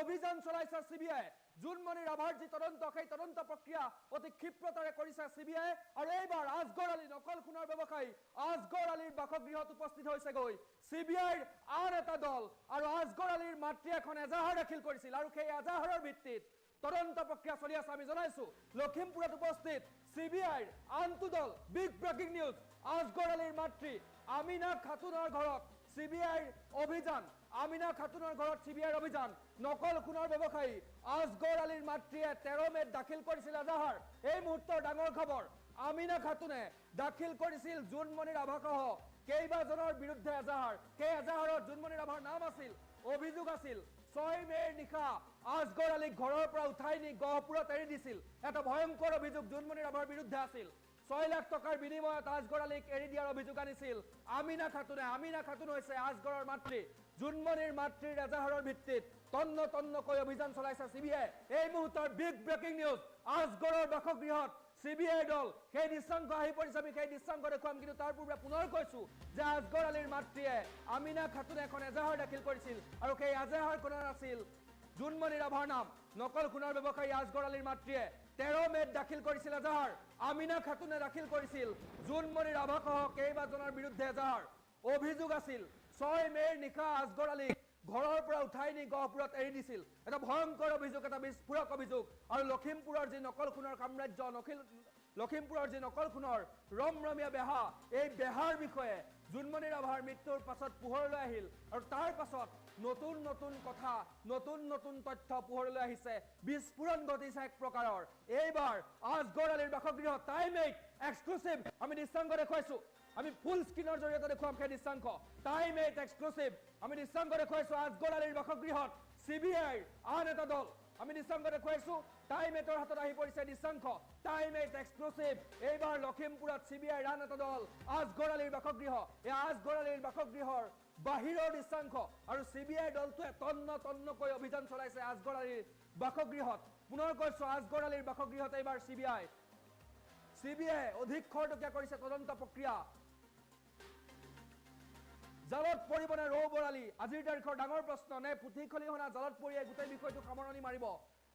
অভিযান চলাইছে CBI জুনমণি ৰাভাৰ যি তদন্ত সেই তদন্ত প্ৰক্ৰিয়া অতি ক্ষিপ্ৰতাৰে কৰিছে CBI আৰু এইবাৰ আজগৰ আলী নকল সোণৰ ব্যৱসায়ী আজগৰ আলীৰ বাসগৃহত উপস্থিত হৈছেগৈ CBIৰ আন এটা দল আৰু আজগৰ আলীৰ মাতৃয়ে এখন এজাহাৰ দাখিল কৰিছিল আৰু সেই এজাহাৰৰ ভিত্তিত তদন্ত প্ৰক্ৰিয়া চলি আছে আমি জনাইছো লখিমপুৰত উপস্থিত CBIৰ আনটো দল বিগ ব্ৰেকিং নিউজ আজগৰ আলীৰ মাতৃ আমিনা খাতুনৰ ঘৰত CBIৰ অভিযান আমিনা খাতুনৰ ঘৰত CBIৰ অভিযান নকল সোণৰ ব্যৱসায়ী আজগৰ আলীৰ মাতৃয়ে 13 মেত দাখিল কৰিছিল এজাহাৰ এই মুহূৰ্তৰ ডাঙৰ খবৰ আমিনা খাতুনে দাখিল কৰিছিল জুনমণি ৰাভাসহ কেইবাজনৰ বিৰুদ্ধে এজাহাৰ সেই এজাহাৰত জুনমণি ৰাভাৰ নাম আছিল অভিযোগ আছিল 6 মেৰ নিশা আজগৰ আলীক ঘৰৰ পৰা উঠাই নি গহপুৰত এৰি দিছিল এটা ভয়ংকৰ অভিযোগ জুনমণি ৰাভাৰ বিৰুদ্ধে আছিল 6 লাখ টকাৰ বিনিময়ত আজগৰ আলীক এৰি দিয়াৰ অভিযোগ আনিছিল আমিনা খাতুন হৈছে আজগৰৰ মাতৃ জুনমণিৰ মাতৃৰ এজাহাৰৰ ভিত্তিত তন্নকৈ অভিযান চলাইছে চিবিআই এই মুহূৰ্তৰ বিগ ব্ৰেকিং নিউজ আজগৰৰ বাসগৃহত চিবিআই দল সেই দৃশ্যাংক আহি পৰিছে আমি সেই দৃশ্যাংক দেখুৱাম কিন্তু তাৰ পূৰ্বে পুনৰ কৈছো যে আজগৰ আলীৰ মাতৃয়ে আমিনা খাতুনে এখন এজাহাৰ দাখিল কৰিছিল আৰু সেই এজাহাৰখনৰ আছিল জুনমণি ৰাভাৰ নাম নকল সোণৰ ব্যৱসায়ী আজগৰ আলীৰ মাতৃয়ে 13 মেত দাখিল কৰিছিল এজাহাৰ আমিনা খাতুনে দাখিল কৰিছিল জুনমণি ৰাভাসহ কেইবাজনৰ বিৰুদ্ধে এজাহাৰ অভিযোগ আছিল 6 মেৰ নিশা আজগৰ আলীক ঘৰৰ পৰা উঠাই নি গহপুৰত এৰি দিছিল এটা ভয়ংকৰ অভিযোগ এটা বিস্ফোৰক অভিযোগ আৰু লখিমপুৰৰ যি নকল সোণৰ সাম্ৰাজ্য লখিমপুৰৰ যি নকল সোণৰ ৰমৰমীয়া বেহা এই বেহাৰ বিষয়ে জুনমণি ৰাভাৰ মৃত্যুৰ পাছত পোহৰলৈ আহিল আৰু তাৰ পাছত নতুন কথা নতুন তথ্য পোহৰলৈ আহিছে বিস্ফোৰণ ঘটিছে এক প্ৰকাৰৰ এইবাৰ আজগৰ আলীৰ বাসগৃহ টাইম 8 এক্সক্লুসিভ আমি দৃশ্যাংক দেখুৱাইছো আমি ফুল স্ক্ৰিনৰ জৰিয়তে দেখুৱাম সেই দৃশ্যাংক টাইম 8 এক্সক্লুসিভ আমি দৃশ্যাংক দেখুৱাইছো আজগৰ আলীৰ বাসগৃহত চিবিআইৰ আন এটা দল আমি দৃশ্যাংক দেখুৱাইছো টাইম 8ৰ হাতত আহি পৰিছে দৃশ্যাংক টাইম 8 এক্সক্লুসিভ এইবাৰ লখিমপুৰত চিবিআইৰ আন এটা দল আজগৰ আলীৰ বাসগৃহ এই আজগৰ আলীৰ বাসগৃহৰ বাহিৰৰ দৃশ্যাংক আৰু চিবিআই দলটোৱে তন্নকৈ অভিযান চলাইছে আজগৰ আলীৰ বাসগৃহত পুনৰ কৈছো আজগৰ আলীৰ বাসগৃহত এইবাৰ চিবিআই অধিক খৰতকীয়া কৰিছে তদন্ত প্ৰক্ৰিয়া জালত পৰিব নে ৰৌ বৰালি আজিৰ তাৰিখৰ ডাঙৰ প্ৰশ্ন নে পুথি খলিহনা জালত পৰিয়ে গোটেই বিষয়টো সামৰণি মাৰিব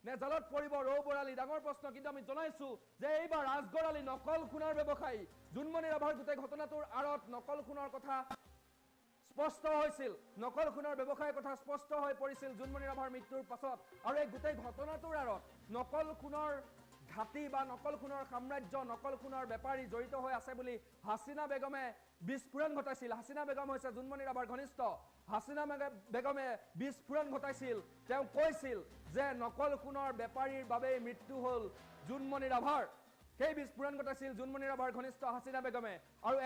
নে জালত পৰিব ৰৌ বৰালি ডাঙৰ প্ৰশ্ন কিন্তু আমি জনাইছো যে এইবাৰ আজগৰ আলী নকল সোণৰ ব্যৱসায়ী জুনমণি ৰাভাৰ গোটেই ঘটনাটোৰ আঁৰত নকল সোণৰ কথা স্পষ্ট হৈছিল নকল সোণৰ ব্যৱসায়ৰ কথা স্পষ্ট হৈ পৰিছিল জুনমণি ৰাভাৰ মৃত্যুৰ পাছত আৰু এই গোটেই ঘটনাটোৰ আঁৰত নকল সোণৰ ঘাটি বা নকল সোণৰ সাম্ৰাজ্য নকল সোণৰ বেপাৰী জড়িত হৈ আছে বুলি হাসিনা বেগমে বিস্ফোৰণ ঘটাইছিল হাসিনা বেগম হৈছে জুনমণি ৰাভাৰ ঘনিষ্ঠ হাসিনা বেগমে বিস্ফোৰণ ঘটাইছিল তেওঁ কৈছিল যে নকল সোণৰ বেপাৰীৰ বাবে মৃত্যু হ'ল জুনমণি ৰাভাৰ সেই বিস্ফোৰণ ঘটাইছিল জুনমণি ৰাভাৰ ঘনিষ্ঠ হাসিনা বেগমে আৰু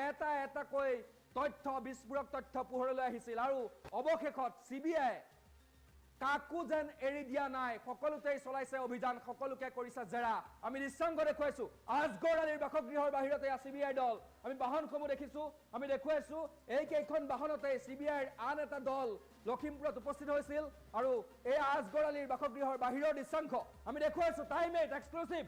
এটা কৈ তথ্য বিস্ফোৰক তথ্য পোহৰলৈ আহিছিল আৰু অৱশেষত চিবিআই কাকু যেন এৰি দিয়া নাই সকলোতেই চলাইছে অভিযান সকলোকে কৰিছে জেৰা আমি দৃশ্যাংক দেখুৱাইছো আজগৰ আলীৰ বাসগৃহৰ বাহিৰতে চিবিআই দল আমি বাহনসমূহ দেখিছো আমি দেখুৱাইছো এই কেইখন বাহনতে চিবিআইৰ আন এটা দল লখিমপুৰত উপস্থিত হৈছিল আৰু এই আজগৰ আলীৰ বাসগৃহৰ বাহিৰৰ দৃশ্যাংক আমি দেখুৱাইছো টাইম 8 এক্সক্লুসিভ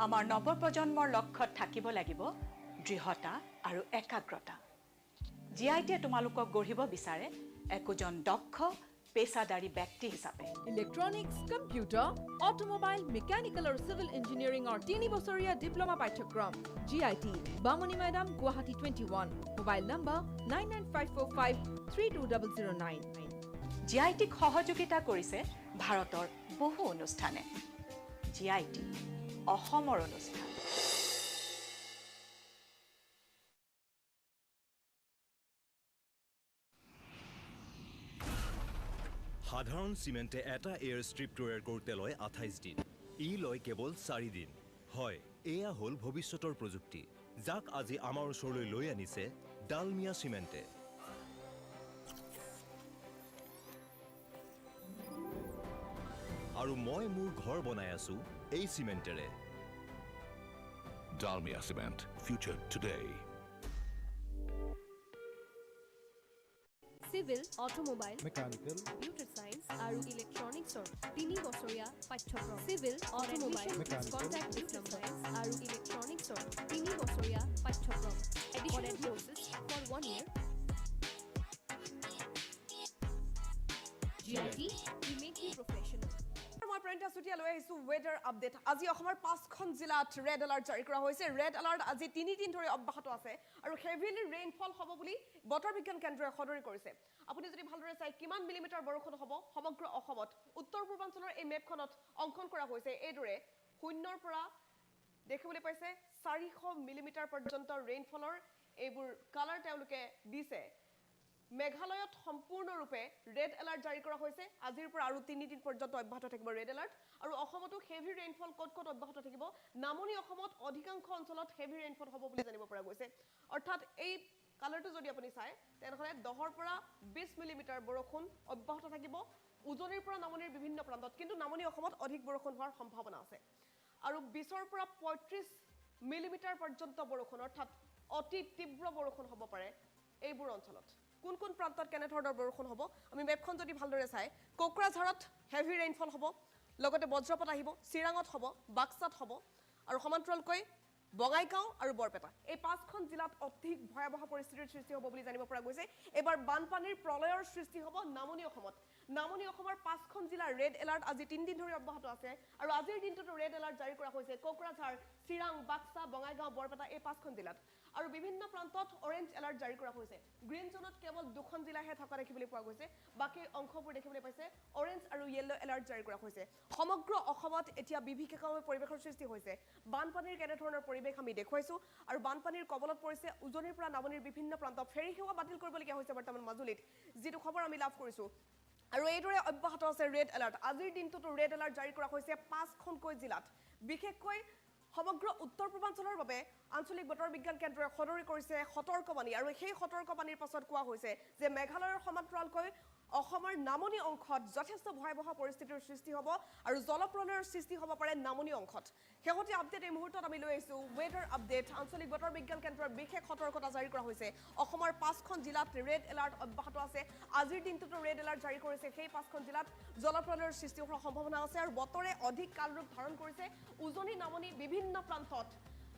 আমাৰ নৱপ্ৰজন্মৰ লক্ষ্যত থাকিব লাগিব দৃঢ়তা আৰু একাগ্ৰতা জিআইটিয়ে তোমালোকক গঢ়িব বিচাৰে একোজন দক্ষ পেছাদাৰী ব্যক্তি হিচাপে ইলেক্ট্ৰনিক্স কম্পিউটাৰ অটোমোবাইল মেকানিকেল আৰু সিভিল ইঞ্জিনিয়াৰিঙৰ 3 বছৰীয়া ডিপ্লোমা পাঠ্যক্ৰম জিআইটি বামনি মৈদাম গুৱাহাটী 21 মোবাইল নম্বৰ 9954532009 জিআইটিক সহযোগিতা কৰিছে ভাৰতৰ বহু অনুষ্ঠানে জিআইটি অসমৰ অনুষ্ঠান সাধাৰণ চিমেণ্টে এটা এয়াৰ ষ্ট্ৰিপ তৈয়াৰ কৰোঁতে লয় 28 দিন ই লয় কেৱল 4 দিন হয় এয়া হ'ল ভৱিষ্যতৰ প্ৰযুক্তি যাক আজি আমাৰ ওচৰলৈ লৈ আনিছে ডালমিয়া চিমেণ্টে। আৰু মই মোৰ ঘৰ বনাই আছো এই চিমেণ্টেৰে। Dalmia Cement. Future today. Civil, automobile, mechanical, computer science আৰু ইলেক্ট্ৰনিক্সৰ 3 বছৰীয়া পাঠ্যক্ৰম। চিভিল, অটোমোবাইল, কন্ট্ৰাক্ট ডিপ্ল'মা আৰু ইলেক্ট্ৰনিক্সৰ 3 বছৰীয়া পাঠ্যক্ৰম। Additional courses for 1 year. GIT, we make you professional. মই প্ৰিয়ংকা চুটিয়া লৈ আহিছো ৱেডাৰ আপডেট। আজি অসমৰ 5খন জিলাত ৰেড এলাৰ্ট জাৰি কৰা হৈছে। ৰেড এলাৰ্ট আজি 3 দিন ধৰি অব্যাহত আছে আৰু হেভিলি ৰেইনফল হ'ব বুলি বতৰ বিজ্ঞান কেন্দ্ৰই সদৰি কৰিছে। আপুনি যদি ভালদৰে চাই কিমান মিলিমিটাৰ বৰষুণ হ'ব সমগ্ৰ অসমত, উত্তৰ পূৰ্বাঞ্চলৰ এই মেপখনত অংকন কৰা হৈছে এইদৰে 0ৰ পৰা দেখিবলৈ পাইছে 400 মিলিমিটাৰ পৰ্যন্ত ৰেইনফলৰ এইবোৰ কালাৰ তেওঁলোকে দিছে। মেঘালয়ত সম্পূৰ্ণৰূপে ৰেড এলাৰ্ট জাৰি কৰা হৈছে। আজিৰ পৰা আৰু 3 দিন পৰ্যন্ত অব্যাহত থাকিব ৰেড এলাৰ্ট আৰু অসমতো হেভি ৰেইনফল ক'ত অব্যাহত থাকিব। নামনি অসমত অধিকাংশ অঞ্চলত হেভি ৰেইনফল হ'ব বুলি জানিব পৰা গৈছে। অৰ্থাৎ এই কালাৰটো যদি আপুনি চাই তেনেহ'লে 10ৰ পৰা 20 মিলিমিটাৰ বৰষুণ অব্যাহত থাকিব উজনিৰ পৰা নামনিৰ বিভিন্ন প্ৰান্তত, কিন্তু নামনি অসমত অধিক বৰষুণ হোৱাৰ সম্ভাৱনা আছে। আৰু 20ৰ পৰা 35 মিলিমিটাৰ পৰ্যন্ত বৰষুণ অৰ্থাৎ অতি তীব্ৰ বৰষুণ হ'ব পাৰে এইবোৰ অঞ্চলত। কোন কোন প্ৰান্তত কেনেধৰণৰ বৰষুণ হ'ব আমি মেপখন যদি ভালদৰে চাই, কোকৰাঝাৰত হেভি ৰেইনফল হ'ব, লগতে বজ্ৰপাত আহিব, চিৰাঙত হ'ব, বাক্সাত হ'ব আৰু সমান্তৰালকৈ বঙাইগাঁও আৰু বৰপেটা এই 5খন জিলাত অধিক ভয়াৱহ পৰিস্থিতিৰ সৃষ্টি হ'ব বুলি জানিব পৰা গৈছে। এবাৰ বানপানীৰ প্ৰলয়ৰ সৃষ্টি হ'ব নামনি অসমত। নামনি অসমৰ 5খন জিলাৰ ৰেড এলাৰ্ট আজি 3 দিন ধৰি অব্যাহত আছে আৰু আজিৰ দিনটোতো ৰেড এলাৰ্ট জাৰি কৰা হৈছে কোকৰাঝাৰ, চিৰাং, বাক্সা, বঙাইগাঁও, বৰপেটা এই 5খন জিলাত আৰু বিভিন্ন প্ৰান্তত অৰেঞ্জ এলাৰ্ট জাৰি কৰা হৈছে। গ্ৰীণ জোনত কেৱল 2খন জিলাহে থকা দেখিবলৈ পোৱা গৈছে, বাকী অংশবোৰ দেখিবলৈ পাইছে অৰেঞ্জ আৰু য়েল্লো এলাৰ্ট জাৰি কৰা হৈছে। সমগ্ৰ অসমত এতিয়া বিভীষিকাময় পৰিৱেশৰ সৃষ্টি হৈছে। বানপানীৰ কেনেধৰণৰ পৰিৱেশ আমি দেখুৱাইছো আৰু বানপানীৰ কবলত পৰিছে উজনিৰ পৰা নামনিৰ বিভিন্ন প্ৰান্ত। ফেৰী সেৱা বাতিল কৰিবলগীয়া হৈছে বৰ্তমান মাজুলীত, যিটো খবৰ আমি লাভ কৰিছো। আৰু এইদৰে অব্যাহত আছে ৰেড এলাৰ্ট। আজিৰ দিনটোতো ৰেড এলাৰ্ট জাৰি কৰা হৈছে 5খনকৈ জিলাত, বিশেষকৈ সমগ্ৰ উত্তৰ পূৰ্বাঞ্চলৰ বাবে আঞ্চলিক বতৰ বিজ্ঞান কেন্দ্ৰই সদৰি কৰিছে সতৰ্কবাণী আৰু সেই সতৰ্কবাণীৰ পাছত কোৱা হৈছে যে মেঘালয়ৰ সমান্তৰালকৈ অসমৰ নামনি অংশত যথেষ্ট ভয়াৱহ পৰিস্থিতিৰ সৃষ্টি হ'ব আৰু জলপ্ৰলয়ৰ সৃষ্টি হ'ব পাৰে নামনি অংশত। শেহতীয়া আপডেট এই মুহূৰ্তত আমি লৈ আহিছোঁ ৱেডাৰ আপডেট। আঞ্চলিক বতৰ বিজ্ঞান কেন্দ্ৰৰ বিশেষ সতৰ্কতা জাৰি কৰা হৈছে। অসমৰ 5খন জিলাত ৰেড এলাৰ্ট অব্যাহত আছে। আজিৰ দিনটোতো ৰেড এলাৰ্ট জাৰি কৰিছে সেই 5খন জিলাত জলপ্ৰলয়ৰ সৃষ্টি হোৱাৰ সম্ভাৱনা আছে আৰু বতৰে অধিক কালৰূপ ধাৰণ কৰিছে উজনি নামনি বিভিন্ন প্ৰান্তত।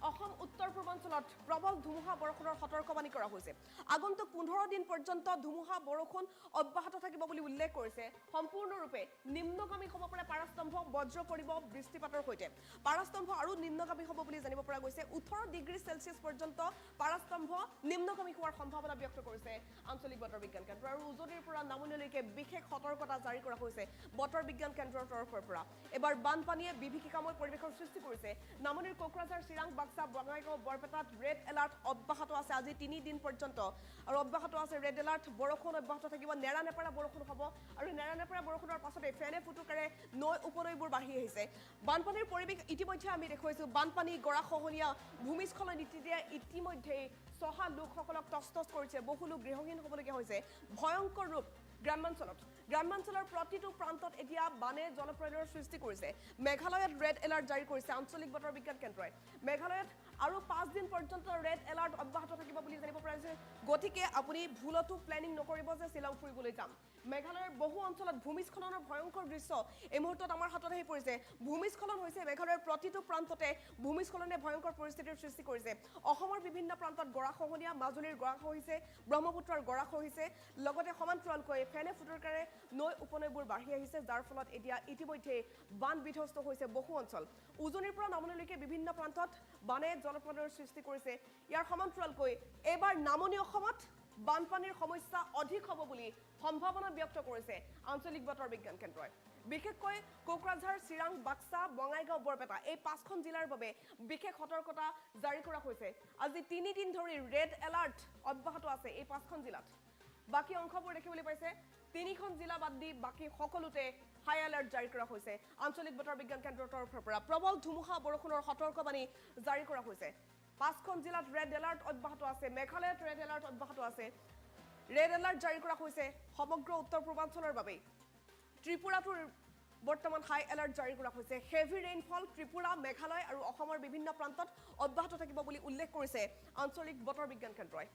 অসম উত্তৰ পূৰ্বাঞ্চলত প্ৰবল ধুমুহা বৰষুণৰ সতৰ্কবাণী কৰা হৈছে। আগন্তুক 15 দিন পৰ্যন্ত ধুমুহা বৰষুণ অব্যাহত থাকিব বুলি উল্লেখ কৰিছে। সম্পূৰ্ণৰূপে নিম্নগামী হ'ব পাৰে পাৰাস্তম্ভ, বজ্ৰ পৰিব বৃষ্টিপাতৰ সৈতে। পাৰাস্তম্ভ আৰু নিম্নগামী হ'ব বুলি জানিব পৰা গৈছে। 18 ডিগ্ৰী চেলছিয়াছ পৰ্যন্ত পাৰাস্তম্ভ নিম্নগামী হোৱাৰ সম্ভাৱনা ব্যক্ত কৰিছে আঞ্চলিক বতৰ বিজ্ঞান কেন্দ্ৰ আৰু উজনিৰ পৰা নামনিলৈকে বিশেষ সতৰ্কতা জাৰি কৰা হৈছে বতৰ বিজ্ঞান কেন্দ্ৰৰ তৰফৰ পৰা। এবাৰ বানপানীয়ে বিভীষিকাময় পৰিৱেশৰ সৃষ্টি কৰিছে। নামনিৰ কোকৰাঝাৰ, চিৰাং, বাক্সা, বঙাইগাঁও, বৰপেটাত ৰেড এলাৰ্ট অব্যাহত আছে আজি 3 দিন পৰ্যন্ত আৰু অব্যাহত আছে ৰেড এলাৰ্ট। বৰষুণ অব্যাহত থাকিব, নেৰানেপেৰা বৰষুণ হ'ব আৰু নেৰানেপেৰা বৰষুণৰ পাছতে ফেনে ফুটুকাৰে নৈ উপনৈবোৰ বাঢ়ি আহিছে। বানপানীৰ পৰিৱেশ ইতিমধ্যে আমি দেখুৱাইছোঁ। বানপানী, গৰাখহনীয়া, ভূমিস্খলন ইতিমধ্যেই চহা লোকসকলক তছতছ কৰিছে। বহু লোক গৃহহীন হ'বলগীয়া হৈছে। ভয়ংকৰ ৰূপ গ্ৰাম্যাঞ্চলৰ প্ৰতিটো প্ৰান্তত এতিয়া বানে জলপ্ৰলয়ৰ সৃষ্টি কৰিছে। মেঘালয়ত ৰেড এলাৰ্ট জাৰি কৰিছে আঞ্চলিক বতৰ বিজ্ঞান কেন্দ্ৰই। মেঘালয়ত আৰু 5 দিন পৰ্যন্ত ৰেড এলাৰ্ট অব্যাহত থাকিব বুলি জানিব পৰা গৈছে। গতিকে আপুনি ভুলতো প্লেনিং নকৰিব যে শ্বিলং ফুৰিবলৈ যাম। মেঘালয়ৰ বহু অঞ্চলত ভূমিস্খলনৰ ভয়ংকৰ দৃশ্য এই মুহূৰ্তত আমাৰ হাতত আহি পৰিছে। ভূমিস্খলন হৈছে মেঘালয়ৰ প্ৰতিটো প্ৰান্ততে ভূমিস্খলনে ভয়ংকৰ পৰিস্থিতিৰ সৃষ্টি কৰিছে। অসমৰ বিভিন্ন প্ৰান্তত গৰাখহনীয়া, মাজুলীৰ গৰাখহিছে, ব্ৰহ্মপুত্ৰৰ গৰাখহিছে, লগতে সমান্তৰালকৈ ফেনে ফুটুকাৰে নৈ উপনৈবোৰ বাঢ়ি আহিছে, যাৰ ফলত এতিয়া ইতিমধ্যে বান বিধ্বস্ত হৈছে বহু অঞ্চল। উজনিৰ পৰা নামনিলৈকে বিভিন্ন প্ৰান্তত বানে জলপ্ৰলয়ৰ সৃষ্টি কৰিছে। ইয়াৰ সমান্তৰালকৈ এইবাৰ নামনি অসমত বানপানীৰ সমস্যা অধিক হ'ব বুলি সম্ভাৱনা ব্যক্ত কৰিছে আঞ্চলিক বতৰ বিজ্ঞান কেন্দ্ৰই। বিশেষকৈ কোকৰাঝাৰ, চিৰাং, বাক্সা, বঙাইগাঁও, বৰপেটা এই 5খন জিলাৰ বাবে বিশেষ সতৰ্কতা জাৰি কৰা হৈছে। আজি 3 দিন ধৰি ৰেড এলাৰ্ট অব্যাহত আছে এই 5খন জিলাত। বাকী অংশবোৰ দেখিবলৈ পাইছে 3খন জিলা বাদ দি বাকী সকলোতে হাই এলাৰ্ট জাৰি কৰা হৈছে আঞ্চলিক বতৰ বিজ্ঞান কেন্দ্ৰৰ তৰফৰ পৰা। প্ৰবল ধুমুহা বৰষুণৰ সতৰ্কবাণী জাৰি কৰা হৈছে। 5খন জিলাত ৰেড এলাৰ্ট অব্যাহত আছে মেঘালয়ত ৰেড এলাৰ্ট অব্যাহত আছে ৰেড এলাৰ্ট জাৰি কৰা হৈছে সমগ্ৰ উত্তৰ পূৰ্বাঞ্চলৰ বাবে ত্ৰিপুৰাটো বৰ্তমান হাই এলাৰ্ট জাৰি কৰা হৈছে হেভি ৰেইনফল ত্ৰিপুৰা মেঘালয় আৰু অসমৰ বিভিন্ন প্ৰান্তত অব্যাহত থাকিব বুলি উল্লেখ কৰিছে আঞ্চলিক বতৰ বিজ্ঞান কেন্দ্ৰই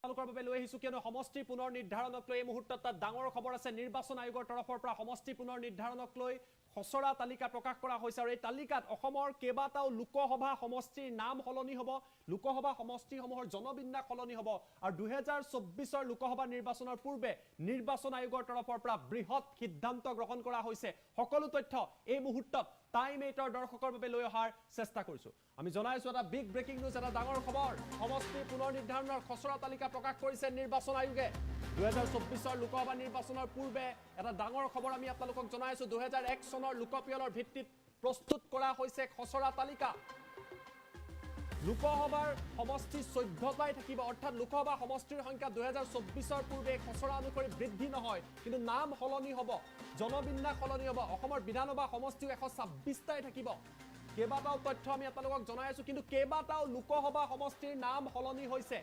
আপোনালোকৰ বাবে লৈ আহিছো কিয়নো সমষ্টি পুনৰ নিৰ্ধাৰণক লৈ এই মুহূৰ্তত তাত ডাঙৰ খবৰ আছে নিৰ্বাচন আয়োগৰ তৰফৰ পৰা সমষ্টি পুনৰ নিৰ্ধাৰণক লৈ খচৰা তালিকা প্ৰকাশ কৰা হৈছে আৰু এই তালিকাত অসমৰ কেইবাটাও লোকসভা সমষ্টিৰ নাম সলনি হ'ব লোকসভা সমষ্টিসমূহৰ জনবিন্যাস সলনি হ'ব আৰু 2024ৰ লোকসভা নিৰ্বাচনৰ পূৰ্বে নিৰ্বাচন আয়োগৰ তৰফৰ পৰা বৃহৎ সিদ্ধান্ত গ্ৰহণ কৰা হৈছে সকলো তথ্য এই মুহূৰ্তত TIME8 দৰ্শকৰ বাবে লৈ অহাৰ চেষ্টা কৰিছো আমি জনাইছো এটা বিগ ব্ৰেকিং নিউজ এটা ডাঙৰ খবৰ সমষ্টি পুনৰ নিৰ্ধাৰণৰ খচৰা তালিকা প্ৰকাশ কৰিছে নিৰ্বাচন আয়োগে 2024ৰ লোকসভা নিৰ্বাচনৰ পূৰ্বে এটা ডাঙৰ খবৰ আমি আপোনালোকক জনাইছো 2001 চনৰ লোকপিয়লৰ ভিত্তিত প্ৰস্তুত কৰা হৈছে খচৰা তালিকা লোকসভাৰ সমষ্টি 14টাই থাকিব অৰ্থাৎ লোকসভা সমষ্টিৰ সংখ্যা 2024ৰ পূৰ্বে খচৰা অনুসৰি বৃদ্ধি নহয় কিন্তু নাম সলনি হ'ব জনবিন্যাস সলনি হ'ব অসমৰ বিধানসভা সমষ্টি 126টাই থাকিব কেইবাটাও তথ্য আমি আপোনালোকক জনাইছো কিন্তু কেইবাটাও লোকসভা সমষ্টিৰ নাম সলনি হৈছে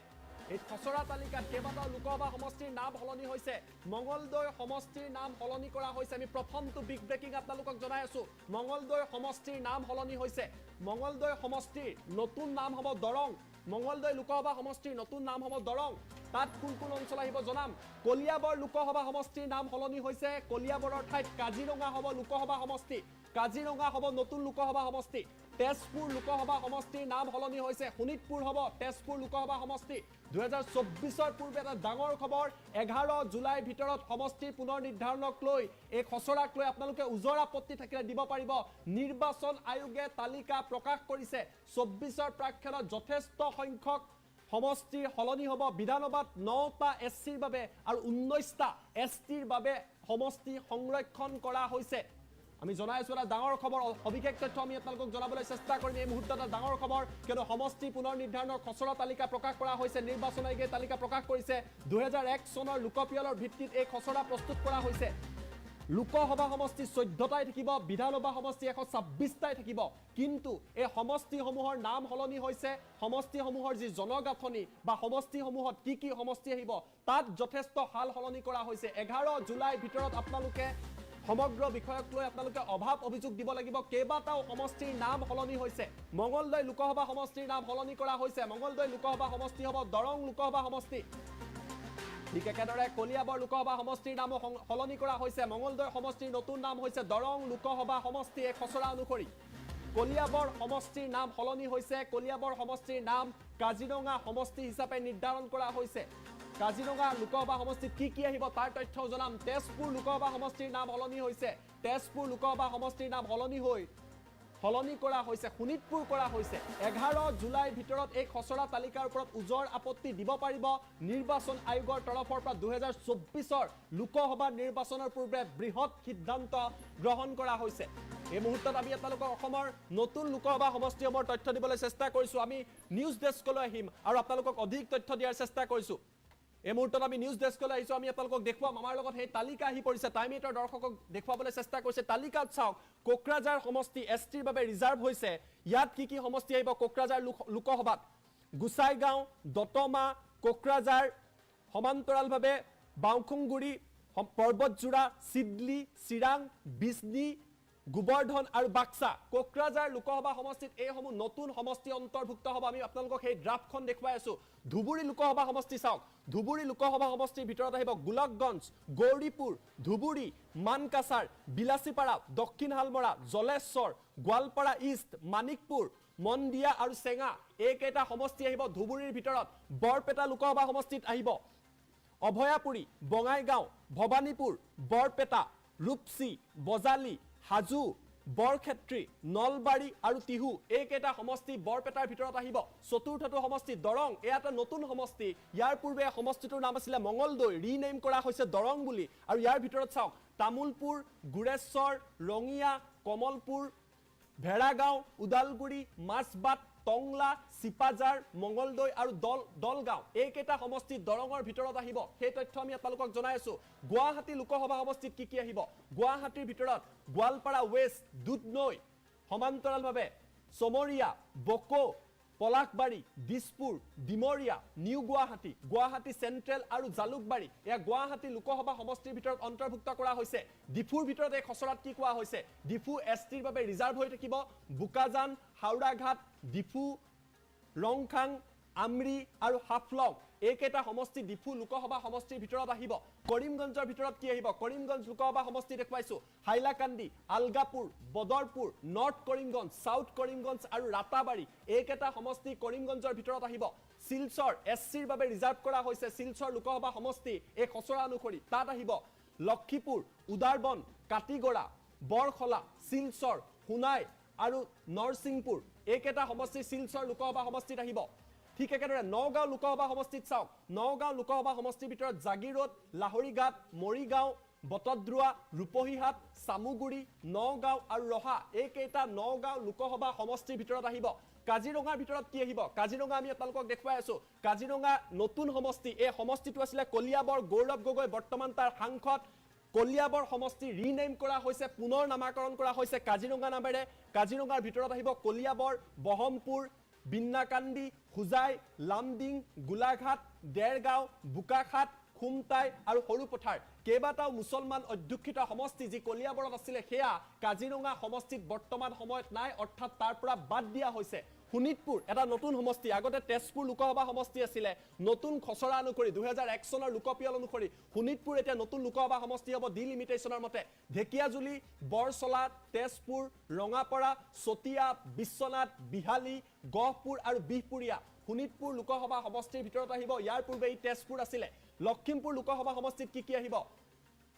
এই খচৰা তালিকাত কেইবাটাও লোকসভা সমষ্টিৰ নাম সলনি হৈছে মঙ্গলদৈ সমষ্টিৰ নাম সলনি কৰা হৈছে আমি প্ৰথমটো বিগ ব্ৰেকিং আপোনালোকক জনাই আছো মঙ্গলদৈ সমষ্টিৰ নাম সলনি হৈছে মঙ্গলদৈ সমষ্টিৰ নতুন নাম হ'ব দৰং মঙ্গলদৈ লোকসভা সমষ্টিৰ নতুন নাম হ'ব দৰং তাত কোন কোন অঞ্চল আহিব জনাম কলিয়াবৰ লোকসভা সমষ্টিৰ নাম সলনি হৈছে কলিয়াবৰৰ ঠাইত কাজিৰঙা হ'ব লোকসভা সমষ্টি কাজিৰঙা হ'ব নতুন লোকসভা সমষ্টি তেজপুৰ লোকসভা সমষ্টিৰ নাম সলনি হৈছে শোণিতপুৰ হ'ব তেজপুৰ লোকসভা সমষ্টি 2024ৰ পূৰ্বে এটা ডাঙৰ খবৰ 11 জুলাইৰ ভিতৰত সমষ্টি পুনৰ নিৰ্ধাৰণক লৈ এই খচৰাক লৈ আপোনালোকে উজৰ আপত্তি থাকিলে দিব পাৰিব নিৰ্বাচন আয়োগে তালিকা প্ৰকাশ কৰিছে 24ৰ প্ৰাক্ষণত যথেষ্ট সংখ্যক সমষ্টিৰ সলনি হ'ব বিধানসভাত 9টা এছচিৰ বাবে আৰু 19টা এছটিৰ বাবে সমষ্টি সংৰক্ষণ কৰা হৈছে আমি জনাইছো এটা ডাঙৰ খবৰ অভিষেক তথ্য আমি আপোনালোকক জনাবলৈ চেষ্টা কৰিম এই মুহূৰ্তত এটা ডাঙৰ খবৰ কিয়নো সমষ্টি পুনৰ নিৰ্ধাৰণৰ খচৰা তালিকা প্ৰকাশ কৰা হৈছে নিৰ্বাচন আয়োগে তালিকা প্ৰকাশ কৰিছে 2001 চনৰ লোকপিয়লৰ ভিত্তিত এই খচৰা প্ৰস্তুত কৰা হৈছে লোকসভা সমষ্টি 14টাই থাকিব বিধানসভা সমষ্টি 126টাই থাকিব কিন্তু এই সমষ্টিসমূহৰ নাম সলনি হৈছে সমষ্টিসমূহৰ যি জনগাঁথনি বা সমষ্টিসমূহত কি সমষ্টি আহিব তাত যথেষ্ট হাল সলনি কৰা হৈছে 11 জুলাইৰ ভিতৰত আপোনালোকে সমগ্ৰ বিষয়ক লৈ আপোনালোকে অভাৱ অভিযোগ দিব লাগিব কেইবাটাও সমষ্টিৰ নাম সলনি হৈছে মঙ্গলদৈ লোকসভা সমষ্টিৰ নাম সলনি কৰা হৈছে মঙ্গলদৈ লোকসভা সমষ্টি হ'ব দৰং লোকসভা সমষ্টি ঠিক একেদৰে কলিয়াবৰ লোকসভা সমষ্টিৰ নাম সলনি কৰা হৈছে মঙ্গলদৈ সমষ্টিৰ নতুন নাম হৈছে দৰং লোকসভা সমষ্টি এই খচৰা অনুসৰি কলিয়াবৰ সমষ্টিৰ নাম সলনি হৈছে কলিয়াবৰ সমষ্টিৰ নাম কাজিৰঙা সমষ্টি হিচাপে নিৰ্ধাৰণ কৰা হৈছে কাজিৰঙা লোকসভা সমষ্টিত কি আহিব তাৰ তথ্য জনাম তেজপুৰ লোকসভা সমষ্টিৰ নাম সলনি হৈছে তেজপুৰ লোকসভা সমষ্টিৰ নাম সলনি কৰা হৈছে শোণিতপুৰ কৰা হৈছে 11 জুলাইৰ ভিতৰত এই খচৰা তালিকাৰ ওপৰত উজৰ আপত্তি দিব পাৰিব নিৰ্বাচন আয়োগৰ তৰফৰ পৰা 2024ৰ লোকসভা নিৰ্বাচনৰ পূৰ্বে বৃহৎ সিদ্ধান্ত গ্ৰহণ কৰা হৈছে এই মুহূৰ্তত আমি আপোনালোকক অসমৰ নতুন লোকসভা সমষ্টিসমূহৰ তথ্য দিবলৈ চেষ্টা কৰিছো আমি নিউজ ডেস্কলৈ আহিম আৰু আপোনালোকক অধিক তথ্য দিয়াৰ চেষ্টা কৰিছো এই মুহূৰ্তত আমি নিউজ ডেস্কলৈ আহিছো আমি আপোনালোকক দেখুৱাম আমাৰ লগত সেই তালিকা আহি পৰিছে TIME8 দৰ্শকক দেখুৱাবলৈ চেষ্টা কৰিছে তালিকাত চাওক কোকৰাঝাৰ সমষ্টি এছটিৰ বাবে ৰিজাৰ্ভ হৈছে ইয়াত কি সমষ্টি আহিব কোকৰাঝাৰ লোকসভাত গুসাইগাঁও দতমা কোকৰাঝাৰ সমান্তৰালভাৱে বাউখুংগুৰি পৰ্বতজোৰা চিডলি চিৰাং বিজনী গোবৰ্ধন আৰু বাক্সা কোকৰাঝাৰ লোকসভা সমষ্টিত এইসমূহ নতুন সমষ্টি অন্তৰ্ভুক্ত হ'ব আমি আপোনালোকক সেই ড্ৰাফটখন দেখুৱাই আছো ধুবুৰী লোকসভা সমষ্টি চাওক ধুবুৰী লোকসভা সমষ্টিৰ ভিতৰত আহিব গোলকগঞ্জ গৌৰীপুৰ ধুবুৰী মানকাছাৰ বিলাসীপাৰা দক্ষিণ হালমৰা জলেশ্বৰ গোৱালপাৰা ইষ্ট মানিকপুৰ মন্দিয়া আৰু চেঙা এইকেইটা সমষ্টি আহিব ধুবুৰীৰ ভিতৰত বৰপেটা লোকসভা সমষ্টিত আহিব অভয়াপুৰী বঙাইগাঁও ভৱানীপুৰ বৰপেটা ৰূপসী বজালী হাজু বৰক্ষেত্ৰী নলবাৰী আৰু টিহু এইকেইটা সমষ্টি বৰপেটাৰ ভিতৰত আহিব চতুৰ্থটো সমষ্টি দৰং এটা নতুন সমষ্টি ইয়াৰ পূৰ্বে সমষ্টিটোৰ নাম আছিল মঙ্গলদৈ ৰিনেম কৰা হৈছে দৰং বুলি আৰু ইয়াৰ ভিতৰত চাওক তামুলপুৰ গুৰেশ্বৰ ৰঙিয়া কমলপুৰ ভেড়াগাঁও উদালগুৰি মাছবাট টংলা সিপাজাৰ মঙ্গলদৈ আৰু দলগাঁও এইকেইটা সমষ্টি দৰঙৰ ভিতৰত আহিব সেই তথ্য আমি আপোনালোকক জনাই আছো গুৱাহাটী লোকসভা সমষ্টিত কি আহিব গুৱাহাটীৰ ভিতৰত গোৱালপাৰা ৱেষ্ট দুধনৈ সমান্তৰালভাৱে চমৰীয়া বকো পলাশবাৰী দিছপুৰ ডিমৰীয়া নিউ গুৱাহাটী গুৱাহাটী চেণ্ট্ৰেল আৰু জালুকবাৰী এয়া গুৱাহাটী লোকসভা সমষ্টিৰ ভিতৰত অন্তৰ্ভুক্ত কৰা হৈছে ডিফুৰ ভিতৰত এই খচৰাত কি কোৱা হৈছে ডিফু এছটিৰ বাবে ৰিজাৰ্ভ হৈ থাকিব বুকাজান হাওড়াঘাট ডিফু ৰংখাং আমৰি আৰু হাফলং এইকেইটা সমষ্টি ডিফু লোকসভা সমষ্টিৰ ভিতৰত আহিব কৰিমগঞ্জৰ ভিতৰত কি আহিব কৰিমগঞ্জ লোকসভা সমষ্টি দেখুৱাইছো হাইলাকান্দি আলগাপুৰ বদৰপুৰ নৰ্থ কৰিমগঞ্জ সাউথ কৰিমগঞ্জ আৰু ৰাতাবাৰী এইকেইটা সমষ্টি কৰিমগঞ্জৰ ভিতৰত আহিব শিলচৰ এছচিৰ বাবে ৰিজাৰ্ভ কৰা হৈছে শিলচৰ লোকসভা সমষ্টি এই খচৰা অনুসৰি তাত আহিব লক্ষীপুৰ উদাৰবন কাটিগড়া বৰখলা শিলচৰ হুনাই আৰু নৰসিংপুৰ এইকেইটা সমষ্টি শিলচৰ লোকসভা সমষ্টিত আহিব ঠিক একেদৰে নগাঁও লোকসভা সমষ্টিত চাওক নগাঁও লোকসভা সমষ্টিৰ ভিতৰত জাগিৰোড লাহৰীঘাট মৰিগাঁও বটদ্ৰুৱা ৰূপহীহাট সামুগুৰি নগাঁও আৰু ৰহা এইকেইটা নগাঁও লোকসভা সমষ্টিৰ ভিতৰত আহিব কাজিৰঙাৰ ভিতৰত কি আহিব কাজিৰঙা আমি আপোনালোকক দেখুৱাই আছো কাজিৰঙা নতুন সমষ্টি এই সমষ্টিটো আছিল কলিয়াবৰ গৌৰৱ গগৈ বৰ্তমান তাৰ সাংসদ কলিয়াবৰ সমষ্টি ৰিনেম কৰা হৈছে পুনৰ নামাকৰণ কৰা হৈছে কাজিৰঙা নামেৰে কাজিৰঙাৰ ভিতৰত আহিব কলিয়াবৰ বহমপুৰ বিন্নাকান্দি হুজাই লামডিং গোলাঘাট দেৰগাঁও বোকাখাট খুমটাই আৰু সৰুপথাৰ কেইবাটাও মুছলমান অধ্যুষিত সমষ্টি যি কলিয়াবৰত আছিল সেয়া কাজিৰঙা সমষ্টিত বৰ্তমান সময়ত নাই অৰ্থাৎ তাৰ পৰা বাদ দিয়া হৈছে শোণিতপুৰ এটা নতুন সমষ্টি আগতে তেজপুৰ লোকসভা সমষ্টি আছিল নতুন খচৰা অনুসৰি 2001 চনৰ লোকপিয়ল অনুসৰি শোণিতপুৰ এতিয়া নতুন লোকসভা সমষ্টি হ'ব ডিলিমিটেশনৰ মতে ঢেকিয়াজুলি বৰছলা তেজপুৰ ৰঙাপৰা চতিয়া বিশ্বনাথ বিহালী গহপুৰ আৰু বিহপুৰীয়া শোণিতপুৰ লোকসভা সমষ্টিৰ ভিতৰত আহিব ইয়াৰ পূৰ্বে এই তেজপুৰ আছিল লক্ষীমপুৰ লোকসভা সমষ্টিত কি আহিব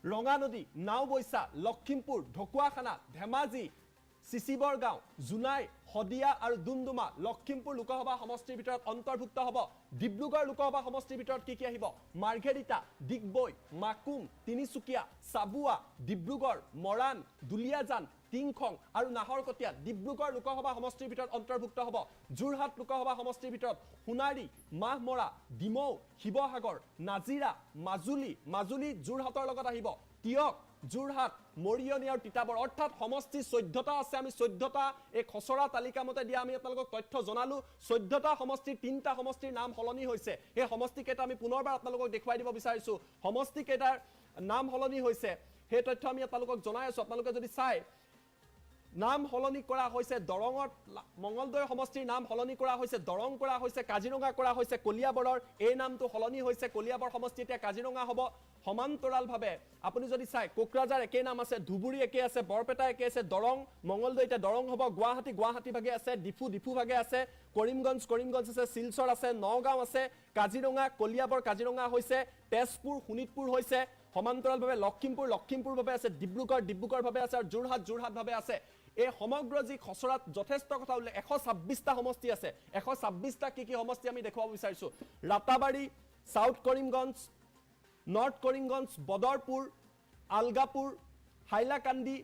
ৰঙানদী নাওবৈছা লক্ষীমপুৰ ঢকুৱাখানা ধেমাজি চিচিবৰগাঁও জুনাই হদিয়া আৰু দুমদুমা লক্ষীমপুৰ লোকসভা সমষ্টিৰ ভিতৰত অন্তৰ্ভুক্ত হ'ব ডিব্ৰুগড় লোকসভা সমষ্টিৰ ভিতৰত কি আহিব মাৰ্ঘেৰিটা ডিগবৈ মাকুম তিনিচুকীয়া চাবুৱা ডিব্ৰুগড় মৰাণ দুলিয়াজান টিংখং আৰু নাহৰকটীয়া ডিব্ৰুগড় লোকসভা সমষ্টিৰ ভিতৰত অন্তৰ্ভুক্ত হ'ব যোৰহাট লোকসভা সমষ্টিৰ ভিতৰত সোণাৰী মাহমৰা ডিমৌ শিৱসাগৰ নাজিৰা মাজুলী যোৰহাটৰ লগত আহিব টিয়ক যোৰহাট মৰিয়নি আৰু তিতাবৰ অৰ্থাৎ সমষ্টি 14টা আছে আমি 14টা এই খচৰা তালিকা মতে দিয়া আমি আপোনালোকক তথ্য জনালো 14টা সমষ্টিৰ 3টা সমষ্টিৰ নাম সলনি হৈছে এই সমষ্টি কেইটা আমি পুনৰবাৰ আপোনালোকক দেখুৱাই দিব বিচাৰিছো সমষ্টি কেইটাৰ নাম সলনি হৈছে সেই তথ্য আমি আপোনালোকক জনাই আছো আপোনালোকে যদি চাই নাম সলনি কৰা হৈছে দৰঙত মঙ্গলদৈ সমষ্টিৰ নাম সলনি কৰা হৈছে দৰং কৰা হৈছে কাজিৰঙা কৰা হৈছে কলিয়াবৰৰ এই নামটো সলনি হৈছে কলিয়াবৰ সমষ্টি এতিয়া কাজিৰঙা হ'ব সমান্তৰালভাৱে আপুনি যদি চাই কোকৰাঝাৰ একে নাম আছে ধুবুৰী একে আছে বৰপেটা একে আছে দৰং মঙ্গলদৈ এতিয়া দৰং হ'ব গুৱাহাটী ভাগে আছে ডিফু ভাগে আছে কৰিমগঞ্জ আছে শিলচৰ আছে নগাঁও আছে কাজিৰঙা কলিয়াবৰ কাজিৰঙা হৈছে তেজপুৰ শোণিতপুৰ হৈছে সমান্তৰালভাৱে লক্ষীমপুৰ ভাবে আছে ডিব্ৰুগড় ভাবে আছে আৰু যোৰহাট ভাবে আছে এই সমগ্ৰ যি খচৰাত যথেষ্ট কথা উল্লেখ 126টা সমষ্টি আছে 126টা কি সমষ্টি আমি দেখুৱাব বিচাৰিছো ৰাতাবাৰী সাউথ কৰিমগঞ্জ নৰ্থ কৰিমগঞ্জ বদৰপুৰ আলগাপুৰ হাইলাকান্দি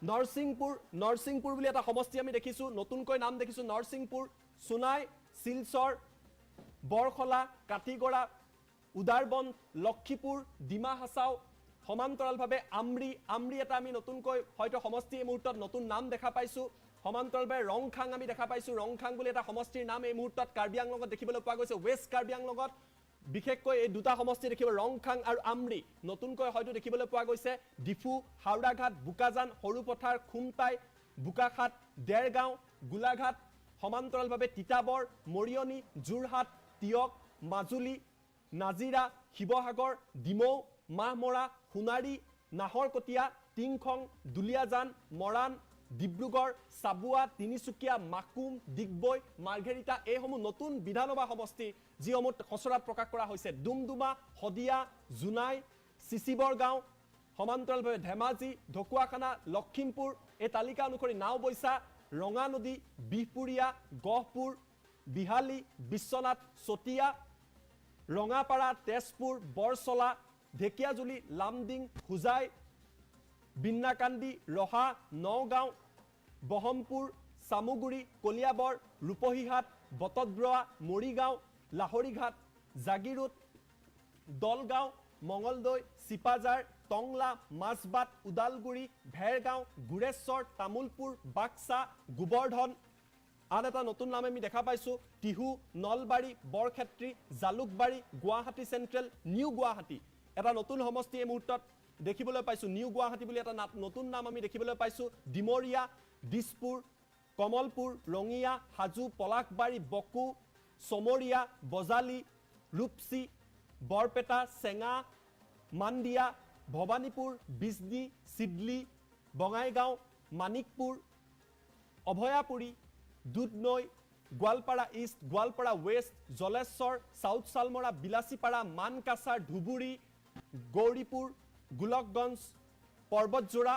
নৰসিংপুৰ বুলি এটা সমষ্টি আমি দেখিছো নতুনকৈ নাম দেখিছো নৰসিংপুৰ সোনাই শিলচৰ বৰখলা কাটিগড়া উদাৰবন লক্ষীপুৰ ডিমা হাছাও সমান্তৰালভাৱে আমৰি এটা আমি নতুনকৈ হয়তো সমষ্টি এই মুহূৰ্তত নতুন নাম দেখা পাইছো সমান্তৰালভাৱে ৰংখাং আমি দেখা পাইছো ৰংখাং বুলি এটা সমষ্টিৰ নাম এই মুহূৰ্তত কাৰ্বি আংলঙত দেখিবলৈ পোৱা গৈছে ৱেষ্ট কাৰ্বি আংলঙত বিশেষকৈ এই দুটা সমষ্টি দেখিব ৰংখাং আৰু আমৰি নতুনকৈ হয়তো দেখিবলৈ পোৱা গৈছে ডিফু হাওড়াঘাট বুকাজান সৰুপথাৰ খুমটাই বুকাখাট দেৰগাঁও গোলাঘাট সমান্তৰালভাৱে তিতাবৰ মৰিয়নি যোৰহাট তিয়ক মাজুলী নাজিৰা শিৱসাগৰ ডিমৌ মাহমৰা সোণাৰী নাহৰকটীয়া টিংখং দুলিয়াজান মৰাণ ডিব্ৰুগড় চাবুৱা তিনিচুকীয়া মাকুম ডিগবৈ মাৰ্ঘেৰিটা এইসমূহ নতুন বিধানসভা সমষ্টি যিসমূহ খচৰাত প্ৰকাশ কৰা হৈছে ডুমডুমা শদিয়া জোনাই চিচিবৰগাঁও সমান্তৰালভাৱে ধেমাজি ঢকুৱাখানা লখিমপুৰ এই তালিকা অনুসৰি নাওবৈচা ৰঙানদী বিহপুৰীয়া গহপুৰ বিহালী বিশ্বনাথ চতিয়া ৰঙাপাৰা তেজপুৰ বৰচলা ঢেকিয়াজুলি লামডিং হুজাই বিন্নাকান্দি ৰহা নগাঁও বহমপুৰ চামুগুৰি কলিয়াবৰ ৰূপহীহাট বটদ্ৰৱা মৰিগাঁও লাহৰীঘাট জাগিৰোড দলগাঁও মঙলদৈ চিপাজাৰ টংলা মাছবাট উদালগুৰি ভেৰগাঁও গুৰেশ্বৰ তামুলপুৰ বাক্সা গোবৰ্ধন আন এটা নতুন নাম আমি দেখা পাইছো টিহু নলবাৰী বৰক্ষেত্ৰী জালুকবাৰী গুৱাহাটী চেণ্ট্ৰেল নিউ গুৱাহাটী এটা নতুন সমষ্টি এই মুহূৰ্তত দেখিবলৈ পাইছো নিউ গুৱাহাটী বুলি এটা নতুন নাম আমি দেখিবলৈ পাইছো ডিমৰিয়া দিছপুৰ কমলপুৰ ৰঙিয়া হাজু পলাশবাৰী বকু সমৰিয়া Bajali Rupsi Barpeta Chenga Mandia Bhabanipur Bijni Sidli Bongaigaon Manikpur Abhayapuri Dudhnai Goalpara east Goalpara west Jaleswar south Salmara Bilasipara Mankachar Dhubri Gauripur Golakganj Parbatjhora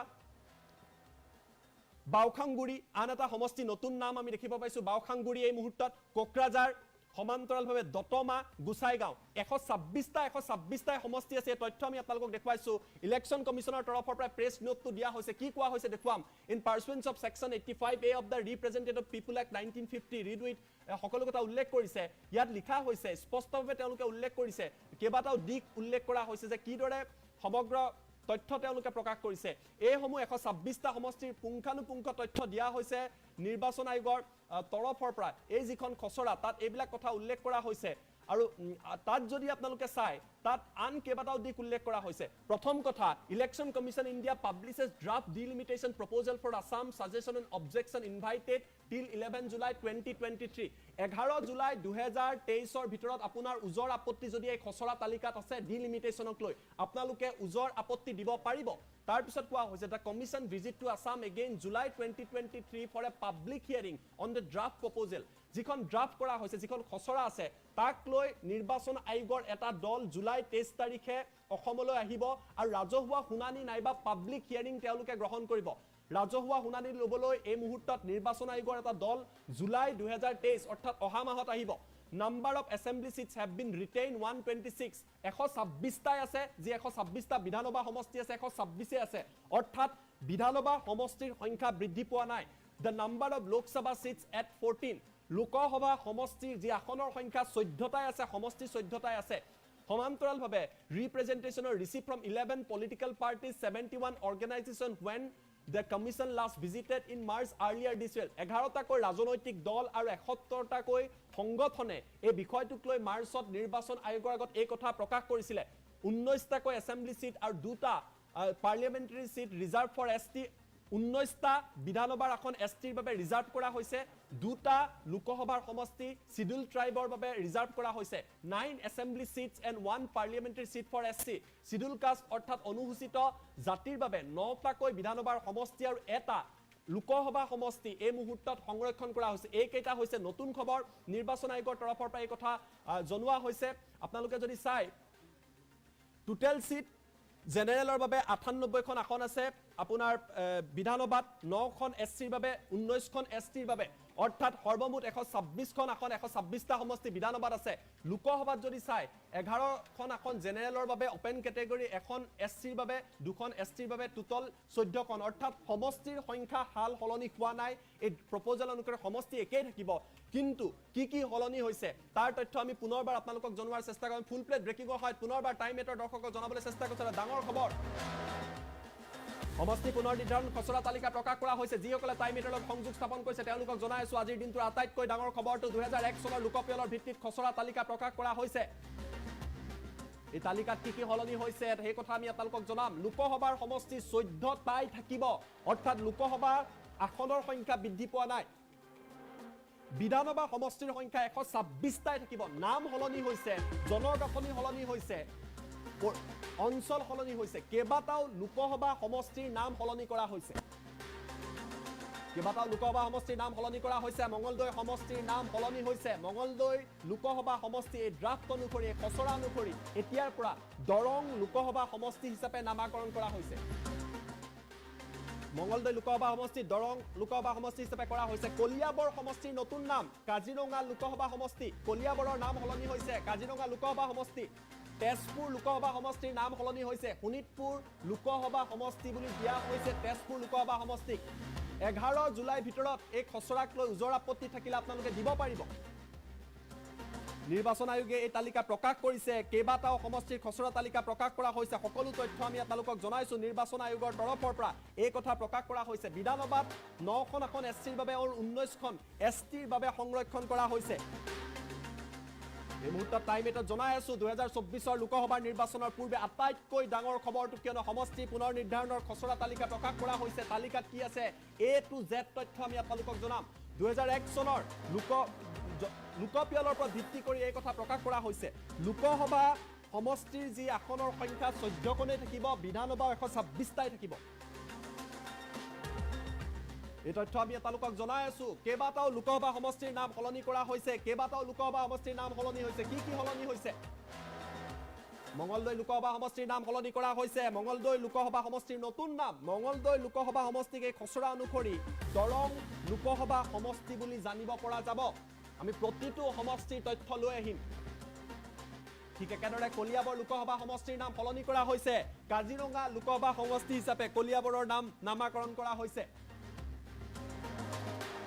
Baokhungri আন এটা সমষ্টি নতুন নাম আমি দেখিব পাইছো বাওখাংগুৰি এই মুহূৰ্তত কোকৰাঝাৰ সমান্তৰালভাৱে দতমা গুসাইগাঁও 126টা সমষ্টি আছে তথ্য আমি আপোনালোকক দেখুৱাইছো ইলেকশ্যন কমিছনৰ তৰফৰ পৰা প্ৰেছ নোটটো দিয়া হৈছে কি কোৱা হৈছে দেখুৱাম in pursuance of section 85A of the representative people act 1950 read with সকলো কথা উল্লেখ কৰিছে ইয়াত লিখা হৈছে স্পষ্টভাৱে তেওঁলোকে উল্লেখ কৰিছে কেইবাটাও দিক উল্লেখ কৰা হৈছে যে কিদৰে সমগ্ৰ তথ্য তেওঁলোকে প্ৰকাশ কৰিছে এইসমূহ 126টা সমষ্টিৰ পুংখানুপুংখ তথ্য দিয়া হৈছে নিৰ্বাচন আয়োগৰ তৰফৰ পৰা এই যিখন খচৰা তাত এইবিলাক কথা উল্লেখ কৰা হৈছে আৰু তাত যদি আপোনালোকে চাই তাত আন কেইবাটাও দিক উল্লেখ কৰা হৈছে প্ৰথম কথা election commission India publishes draft delimitation proposal for Assam suggestion and objection invited till 11 July 2023 11 July 2023 ভিতৰত আপোনাৰ উজৰ আপত্তি যদি এই খচৰা তালিকাত আছে ডিলিমিটেশ্যনক লৈ আপোনালোকে উজৰ আপত্তি দিব পাৰিব তাৰ পিছত কোৱা হৈছে the commission visit to Assam again July 2023 for a public hearing on the draft proposal যিখন ড্ৰাফট কৰা হৈছে যিখন খচৰা আছে তাক লৈ নিৰ্বাচন আয়োগৰ এটা দল জুলাই 23 তাৰিখে অসমলৈ আহিব আৰু ৰাজহুৱা শুনানি নাইবা পাব্লিক হিয়াৰিং তেওঁলোকে গ্ৰহণ কৰিব ৰাজহুৱা শুনানি লবলৈ এই মুহূৰ্তত নিৰ্বাচন আয়োগৰ এটা দল জুলাই 2023 অৰ্থাৎ অহা মাহত আহিব number of assembly seats have been retained 126 126টাই আছে যি 126টা বিধানসভা সমষ্টি আছে 126 আছে অৰ্থাৎ বিধানসভা সমষ্টিৰ সংখ্যা বৃদ্ধি পোৱা নাই the number of lok sabha seats at 14 Lok Sabha সমষ্টিৰ যি আসনৰ সংখ্যা 14টাই আছে সমষ্টি 14টাই আছে সমান্তৰালভাৱে ৰিপ্ৰেজেন্টেশ্যনৰ receive from 11 political parties 71 organization when the commission last visited in March earlier this year 11টাকৈ ৰাজনৈতিক দল আৰু 71টাকৈ সংগঠনে এই বিষয়টোক লৈ মাৰ্চত নিৰ্বাচন আয়োগৰ আগত এই কথা প্ৰকাশ কৰিছিল 19টাকৈ এছেম্বলি সিট আৰু দুটা পাৰ্লিয়ামেন্টাৰী সিট ৰিজাৰ্ভ ফৰ এছটি 19টা বিধানসভাৰ এখন এছটিৰ বাবে ৰিজাৰ্ভ কৰা হৈছে দুটা লোকসভাৰ সমষ্টি শিডিউল ট্ৰাইবৰ বাবে ৰিজাৰ্ভ কৰা হৈছে 9 assembly seats and 1 parliamentary seat for ST schedule caste অৰ্থাৎ অনুসূচিত জাতিৰ বাবে 9টাকৈ বিধানসভাৰ সমষ্টি আৰু এটা লোকসভা সমষ্টি এই মুহূৰ্তত সংৰক্ষণ কৰা হৈছে এইকেইটা হৈছে নতুন খবৰ নিৰ্বাচন আয়োগৰ তৰফৰ পৰা এই কথা জনোৱা হৈছে আপোনালোকে যদি চাই টোটেল সিট জেনেৰেলৰ বাবে 98খন আসন আছে আপোনাৰ বিধানসভাত 9খন এছটিৰ বাবে 19খন এছটিৰ বাবে অৰ্থাৎ সৰ্বমুঠ 126খন আসন 126টা সমষ্টি বিধানসভাত আছে লোকসভাত যদি চাই 11খন আসন জেনেৰেলৰ বাবে ওপেন ক্যাটেগৰী এখন এছটিৰ বাবে দুখন এছটিৰ বাবে টোটাল 14খন অৰ্থাৎ সমষ্টিৰ সংখ্যা হাল হলনি হোৱা নাই এই প্ৰপ'জেল অনুসৰি সমষ্টি একেই থাকিব কিন্তু কি হলনি হৈছে তাৰ তথ্য আমি পুনৰবাৰ আপোনালোকক জনোৱাৰ চেষ্টা কৰিম ফুল প্লেট ব্ৰেকিংৰ হয় পুনৰবাৰ টাইম 8ৰ দৰ্শকক জনাবলৈ চেষ্টা কৰিছে ডাঙৰ খবৰ সমষ্টি পুনৰ নিৰ্ধাৰণ খচৰা তালিকা প্ৰকাশ কৰা হৈছে যিসকলে টাইম 8ৰ লগত সংযোগ স্থাপন কৰিছে তেওঁলোকক জনাই আছো আজিৰ দিনটোৰ আটাইতকৈ ডাঙৰ খবৰটো 2001 চনৰ লোকপিয়লৰ ভিত্তিত খচৰা তালিকা প্ৰকাশ কৰা হৈছে এই তালিকাত কি সলনি হৈছে সেই কথা আমি আপোনালোকক জনাম লোকসভাৰ সমষ্টি 14টাই থাকিব অৰ্থাৎ লোকসভাৰ আসনৰ সংখ্যা বৃদ্ধি পোৱা নাই বিধানসভা সমষ্টিৰ সংখ্যা 126টাই থাকিব নাম সলনি হৈছে জনগাঁথনি সলনি হৈছে অঞ্চল সলনি হৈছে কেইবাটাও লোকসভা সমষ্টিৰ নাম সলনি কৰা হৈছে কেইবাটাও লোকসভা সমষ্টিৰ নাম সলনি কৰা হৈছে মঙ্গলদৈ সমষ্টিৰ নাম সলনি হৈছে মঙ্গলদৈ লোকসভা সমষ্টি এই ড্ৰাফ্ট অনুসৰি খচৰা অনুসৰি এতিয়াৰ পৰা দৰং লোকসভা সমষ্টি হিচাপে নামাকৰণ কৰা হৈছে মঙ্গলদৈ লোকসভা সমষ্টি দৰং লোকসভা সমষ্টি হিচাপে কৰা হৈছে কলিয়াবৰ সমষ্টিৰ নতুন নাম কাজিৰঙা লোকসভা সমষ্টি কলিয়াবৰৰ নাম সলনি হৈছে কাজিৰঙা লোকসভা সমষ্টি তেজপুৰ লোকসভা সমষ্টিৰ নাম সলনি হৈছে শোণিতপুৰ লোকসভা সমষ্টি বুলি দিয়া হৈছে তেজপুৰ লোকসভা সমষ্টিক 11 জুলাই ভিতৰত এই খচৰাক লৈ উজৰ আপত্তি থাকিলে আপোনালোকে দিব পাৰিব নিৰ্বাচন আয়োগে এই তালিকা প্ৰকাশ কৰিছে কেইবাটাও সমষ্টিৰ খচৰা তালিকা প্ৰকাশ কৰা হৈছে সকলো তথ্য আমি আপোনালোকক জনাইছো নিৰ্বাচন আয়োগৰ তৰফৰ পৰা এই কথা প্ৰকাশ কৰা হৈছে বিধানসভাত 9খন আসন এছটিৰ বাবে আৰু 19খন এছটিৰ বাবে সংৰক্ষণ কৰা হৈছে এই মুহূৰ্তত টাইম 8ত জনাই আছো 2024ৰ লোকসভাৰ নিৰ্বাচনৰ পূৰ্বে আটাইতকৈ ডাঙৰ খবৰটো কিয়নো সমষ্টি পুনৰ নিৰ্ধাৰণৰ খচৰা তালিকা প্ৰকাশ কৰা হৈছে তালিকাত কি আছে A to Z তথ্য আমি আপোনালোকক জনাম 2001 চনৰ লোকপিয়লৰ পৰা ভিত্তি কৰি এই কথা প্ৰকাশ কৰা হৈছে লোকসভা সমষ্টিৰ যি আসনৰ সংখ্যা 14খনেই থাকিব বিধানসভা 126টাই থাকিব এই তথ্য আমি আপোনালোকক জনাই আছো কেইবাটাও লোকসভা সমষ্টিৰ নাম সলনি কৰা হৈছে কেইবাটাও লোকসভা সমষ্টিৰ নাম সলনি হৈছে কি সলনি হৈছে মঙ্গলদৈ লোকসভা সমষ্টিৰ নাম সলনি কৰা হৈছে মঙ্গলদৈ লোকসভা সমষ্টিৰ নতুন নাম মঙ্গলদৈ লোকসভা সমষ্টিক এই খচৰা অনুসৰি দৰং লোকসভা সমষ্টি বুলি জানিব পৰা যাব আমি প্ৰতিটো সমষ্টিৰ তথ্য লৈ আহিম ঠিক একেদৰে কলিয়াবৰ লোকসভা সমষ্টিৰ নাম সলনি কৰা হৈছে কাজিৰঙা লোকসভা সমষ্টি হিচাপে কলিয়াবৰৰ নাম নামাকৰণ কৰা হৈছে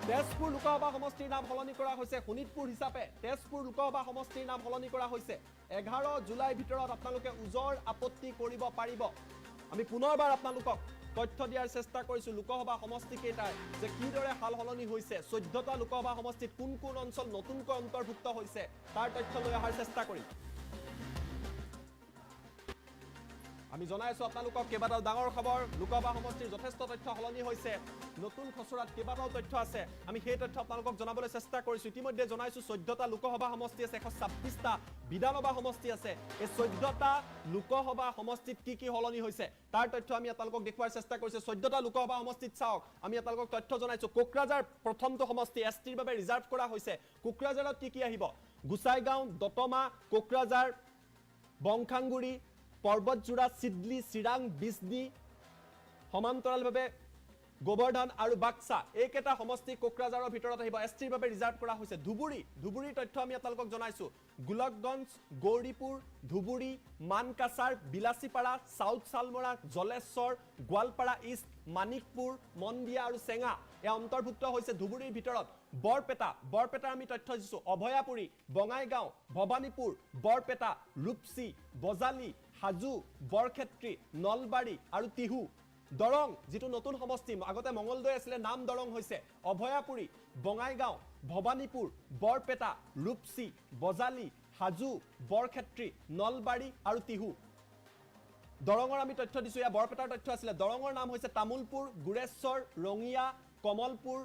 তেজপুৰ লোকসভা সমষ্টিৰ নাম সলনি কৰা হৈছে শোণিতপুৰ হিচাপে তেজপুৰ লোকসভা সমষ্টিৰ নাম সলনি কৰা হৈছে 11 জুলাই ভিতৰত আপোনালোকে উজৰ আপত্তি কৰিব পাৰিব আমি পুনৰবাৰ আপোনালোকক তথ্য দিয়াৰ চেষ্টা কৰিছো লোকসভা সমষ্টি কেইটাৰ যে কিদৰে হাল সলনি হৈছে 14টা লোকসভা সমষ্টিত কোন কোন অঞ্চল নতুনকৈ অন্তৰ্ভুক্ত হৈছে তাৰ তথ্য লৈ অহাৰ চেষ্টা কৰিম আমি জনাইছো আপোনালোকক কেইবাটাও ডাঙৰ খবৰ লোকসভা সমষ্টিৰ যথেষ্ট তথ্য সলনি হৈছে নতুন খচৰাত কেইবাটাও তথ্য আছে আমি সেই তথ্য আপোনালোকক জনাবলৈ চেষ্টা কৰিছো ইতিমধ্যে জনাইছো 14টা লোকসভা সমষ্টি আছে 126টা বিধানসভা সমষ্টি আছে এই 14টা লোকসভা সমষ্টিত কি সলনি হৈছে তাৰ তথ্য আমি আপোনালোকক দেখুৱাৰ চেষ্টা কৰিছো 14টা লোকসভা সমষ্টিত চাওক আমি আপোনালোকক তথ্য জনাইছো কোকৰাঝাৰ প্ৰথমটো সমষ্টি এছটিৰ বাবে ৰিজাৰ্ভ কৰা হৈছে কোকৰাঝাৰত কি আহিব গুসাইগাঁও দতমা কোকৰাঝাৰ বংখাংগুৰি পৰ্বতজোৰা সিডলি চিৰাং বিজনি সমান্তৰালভাৱে গোবৰ্ধন আৰু বাক্সা এইকেইটা সমষ্টি কোকৰাঝাৰৰ ভিতৰত আহিব এছটিৰ বাবে ৰিজাৰ্ভ কৰা হৈছে ধুবুৰীৰ তথ্য আমি আপোনালোকক জনাইছো গোলকগঞ্জ গৌৰীপুৰ ধুবুৰী মানকাছাৰ বিলাসীপাৰা সাউথ সালমৰা জলেশ্বৰ গোৱালপাৰা ইষ্ট মানিকপুৰ মন্দিয়া আৰু চেঙা এয়া অন্তৰ্ভুক্ত হৈছে ধুবুৰীৰ ভিতৰত বৰপেটা আমি তথ্য দিছো অভয়াপুৰী বঙাইগাঁও ভৱানীপুৰ বৰপেটা ৰূপসী বজালি হাজু বৰক্ষেত্ৰী নলবাৰী আৰু তিহু দৰং যেটো নতুন সমষ্টি আগতে মঙ্গলদৈ আছিল নাম দৰং হৈছে অভয়াপুৰী বঙাইগাঁও ভৱানীপুৰ বৰপেটা ৰূপসী বজালি হাজু বৰক্ষেত্ৰী নলবাৰী আৰু তিহু দৰঙৰ আমি তথ্য দিছো ইয়া বৰপেটাৰ তথ্য আছিল দৰঙৰ নাম হৈছে তামুলপুৰ গুৰেশ্বৰ ৰঙিয়া কমলপুৰ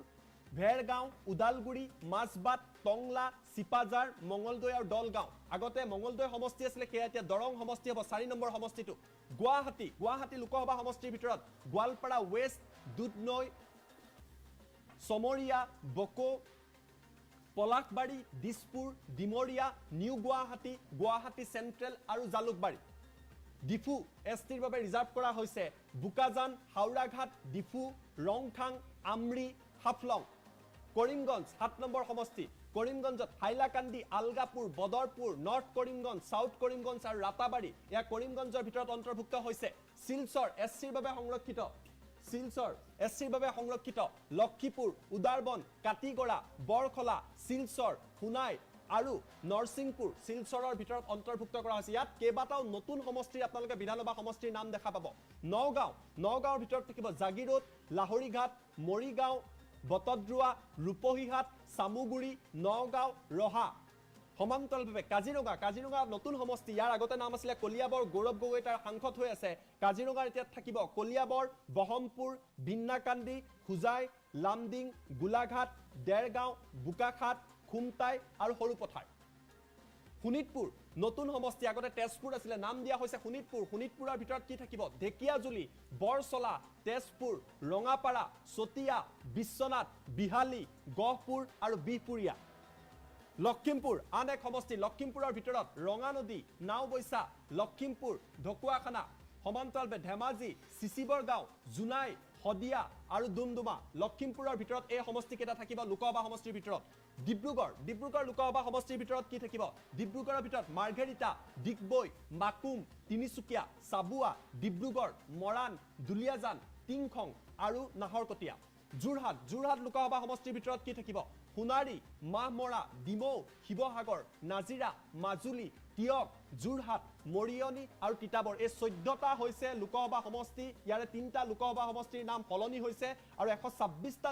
ভেৰগাঁও উদালগুৰি মাছবাট টংলা সিপাজাৰ মঙ্গলদৈ আৰু দলগাঁও আগতে মঙ্গলদৈ সমষ্টি আছিল এতিয়া দৰং সমষ্টি হ'ব 4 নম্বৰ সমষ্টিটো গুৱাহাটী লোকসভা সমষ্টিৰ ভিতৰত Goalpara west Dudhnai Chamaria Boko Palasbari Dispur Dimoria new Guwahati central আৰু জালুকবাৰী ডিফু এছটিৰ বাবে ৰিজাৰ্ভ কৰা হৈছে বুকাজান হাওৰাঘাট ডিফু ৰংখাং আমৰি হাফলং কৰিমগঞ্জ 7 নম্বৰ সমষ্টি কৰিমগঞ্জত হাইলাকান্দি আলগাপুৰ বদৰপুৰ নৰ্থ কৰিমগঞ্জ সাউথ কৰিমগঞ্জ আৰু ৰাতাবাৰী ইয়া কৰিমগঞ্জৰ ভিতৰত অন্তৰ্ভুক্ত হৈছে শিলচৰ এছচিৰ বাবে সংৰক্ষিত লক্ষীপুৰ উদাৰবন কাটিগড়া বৰখলা শিলচৰ হুনাই আৰু নৰসিংপুৰ শিলচৰৰ ভিতৰত অন্তৰ্ভুক্ত কৰা হৈছে ইয়াত কেইবাটাও নতুন সমষ্টিৰ আপোনালোকে বিধানসভা সমষ্টিৰ নাম দেখা পাব নগাঁৱৰ ভিতৰত থাকিব জাগিৰোড লাহৰীঘাট মৰিগাঁও বটদ্ৰুৱা ৰূপহীহাট সামুগুৰি নগাঁও ৰহা সমান্তৰালভাৱে কাজিৰঙা নতুন সমষ্টি ইয়াৰ আগতে নাম আছিলে কলিয়াবৰ গৌৰৱ গগৈ তাৰ সাংসদ হৈ আছে কাজিৰঙাৰ এতিয়া থাকিব কলিয়াবৰ বহমপুৰ বিন্নাকান্দি হুজাই লামডিং গোলাঘাট দেৰগাঁও বোকাখাট খুমটাই আৰু সৰুপথাৰ শোণিতপুৰ নতুন সমষ্টি আগতে তেজপুৰ আছিলে নাম দিয়া হৈছে শোণিতপুৰৰ ভিতৰত কি থাকিব ঢেকিয়াজুলি বৰচলা তেজপুৰ ৰঙাপাৰা চতিয়া বিশ্বনাথ বিহালী গহপুৰ আৰু বিহপুৰীয়া লখিমপুৰ আন এক সমষ্টি লখিমপুৰৰ ভিতৰত ৰঙানদী নাওবৈচা লখিমপুৰ ঢকুৱাখানা সমান্তৰালভাৱে ধেমাজি চিচিবৰগাঁও জোনাই হদিয়া আৰু ডুমডুমা লখিমপুৰৰ ভিতৰত এই সমষ্টি কেইটা থাকিব লোকসভা সমষ্টিৰ ভিতৰত ডিব্ৰুগড় লোকসভা সমষ্টিৰ ভিতৰত কি থাকিব ডিব্ৰুগড়ৰ ভিতৰত মাৰ্ঘেৰিটা ডিগবৈ মাকুম তিনিচুকীয়া চাবুৱা ডিব্ৰুগড় মৰাণ দুলিয়াজান টিংখং আৰু নাহৰকটীয়া যোৰহাট লোকসভা সমষ্টিৰ ভিতৰত কি থাকিব সোণাৰী মাহমৰা ডিমৌ শিৱসাগৰ নাজিৰা মাজুলী তিয়ক যোৰহাট মৰিয়নি আৰু তিতাবৰ এই 14টা হৈছে লোকসভা সমষ্টি ইয়াৰে 3টা লোকসভা সমষ্টিৰ নাম সলনি হৈছে আৰু 126টা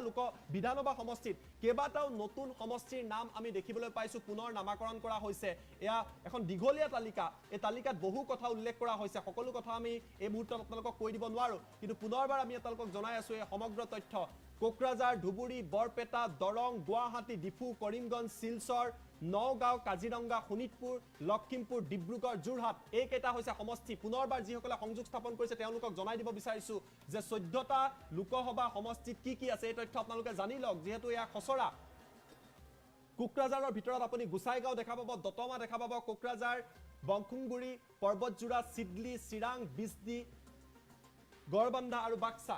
বিধানসভা সমষ্টিত কেইবাটাও নতুন সমষ্টিৰ নাম আমি দেখিবলৈ পাইছো পুনৰ নামাকৰণ কৰা হৈছে এয়া এখন দীঘলীয়া তালিকা এই তালিকাত বহু কথা উল্লেখ কৰা হৈছে সকলো কথা আমি এই মুহূৰ্তত আপোনালোকক কৈ দিব নোৱাৰো কিন্তু পুনৰবাৰ আমি আপোনালোকক জনাই আছো এই সমগ্ৰ তথ্য কোকৰাঝাৰ ধুবুৰী বৰপেটা দৰং গুৱাহাটী ডিফু কৰিমগঞ্জ শিলচৰ নগাঁও কাজিৰঙা শোণিতপুৰ লখিমপুৰ ডিব্ৰুগড় যোৰহাট এইকেইটা হৈছে সমষ্টি পুনৰবাৰ যিসকলে সংযোগ স্থাপন কৰিছে তেওঁলোকক জনাই দিব বিচাৰিছো যে 14টা লোকসভা সমষ্টিত কি আছে এই তথ্য আপোনালোকে জানি লওক যিহেতু এয়া খচৰা কোকৰাঝাৰৰ ভিতৰত আপুনি গুচাইগাঁও দেখা পাব দতমা দেখা পাব কোকৰাঝাৰ বংখুংগুৰি পৰ্বতজোৰা চিডলি চিৰাং বিজদি গড়বান্ধা আৰু বাক্সা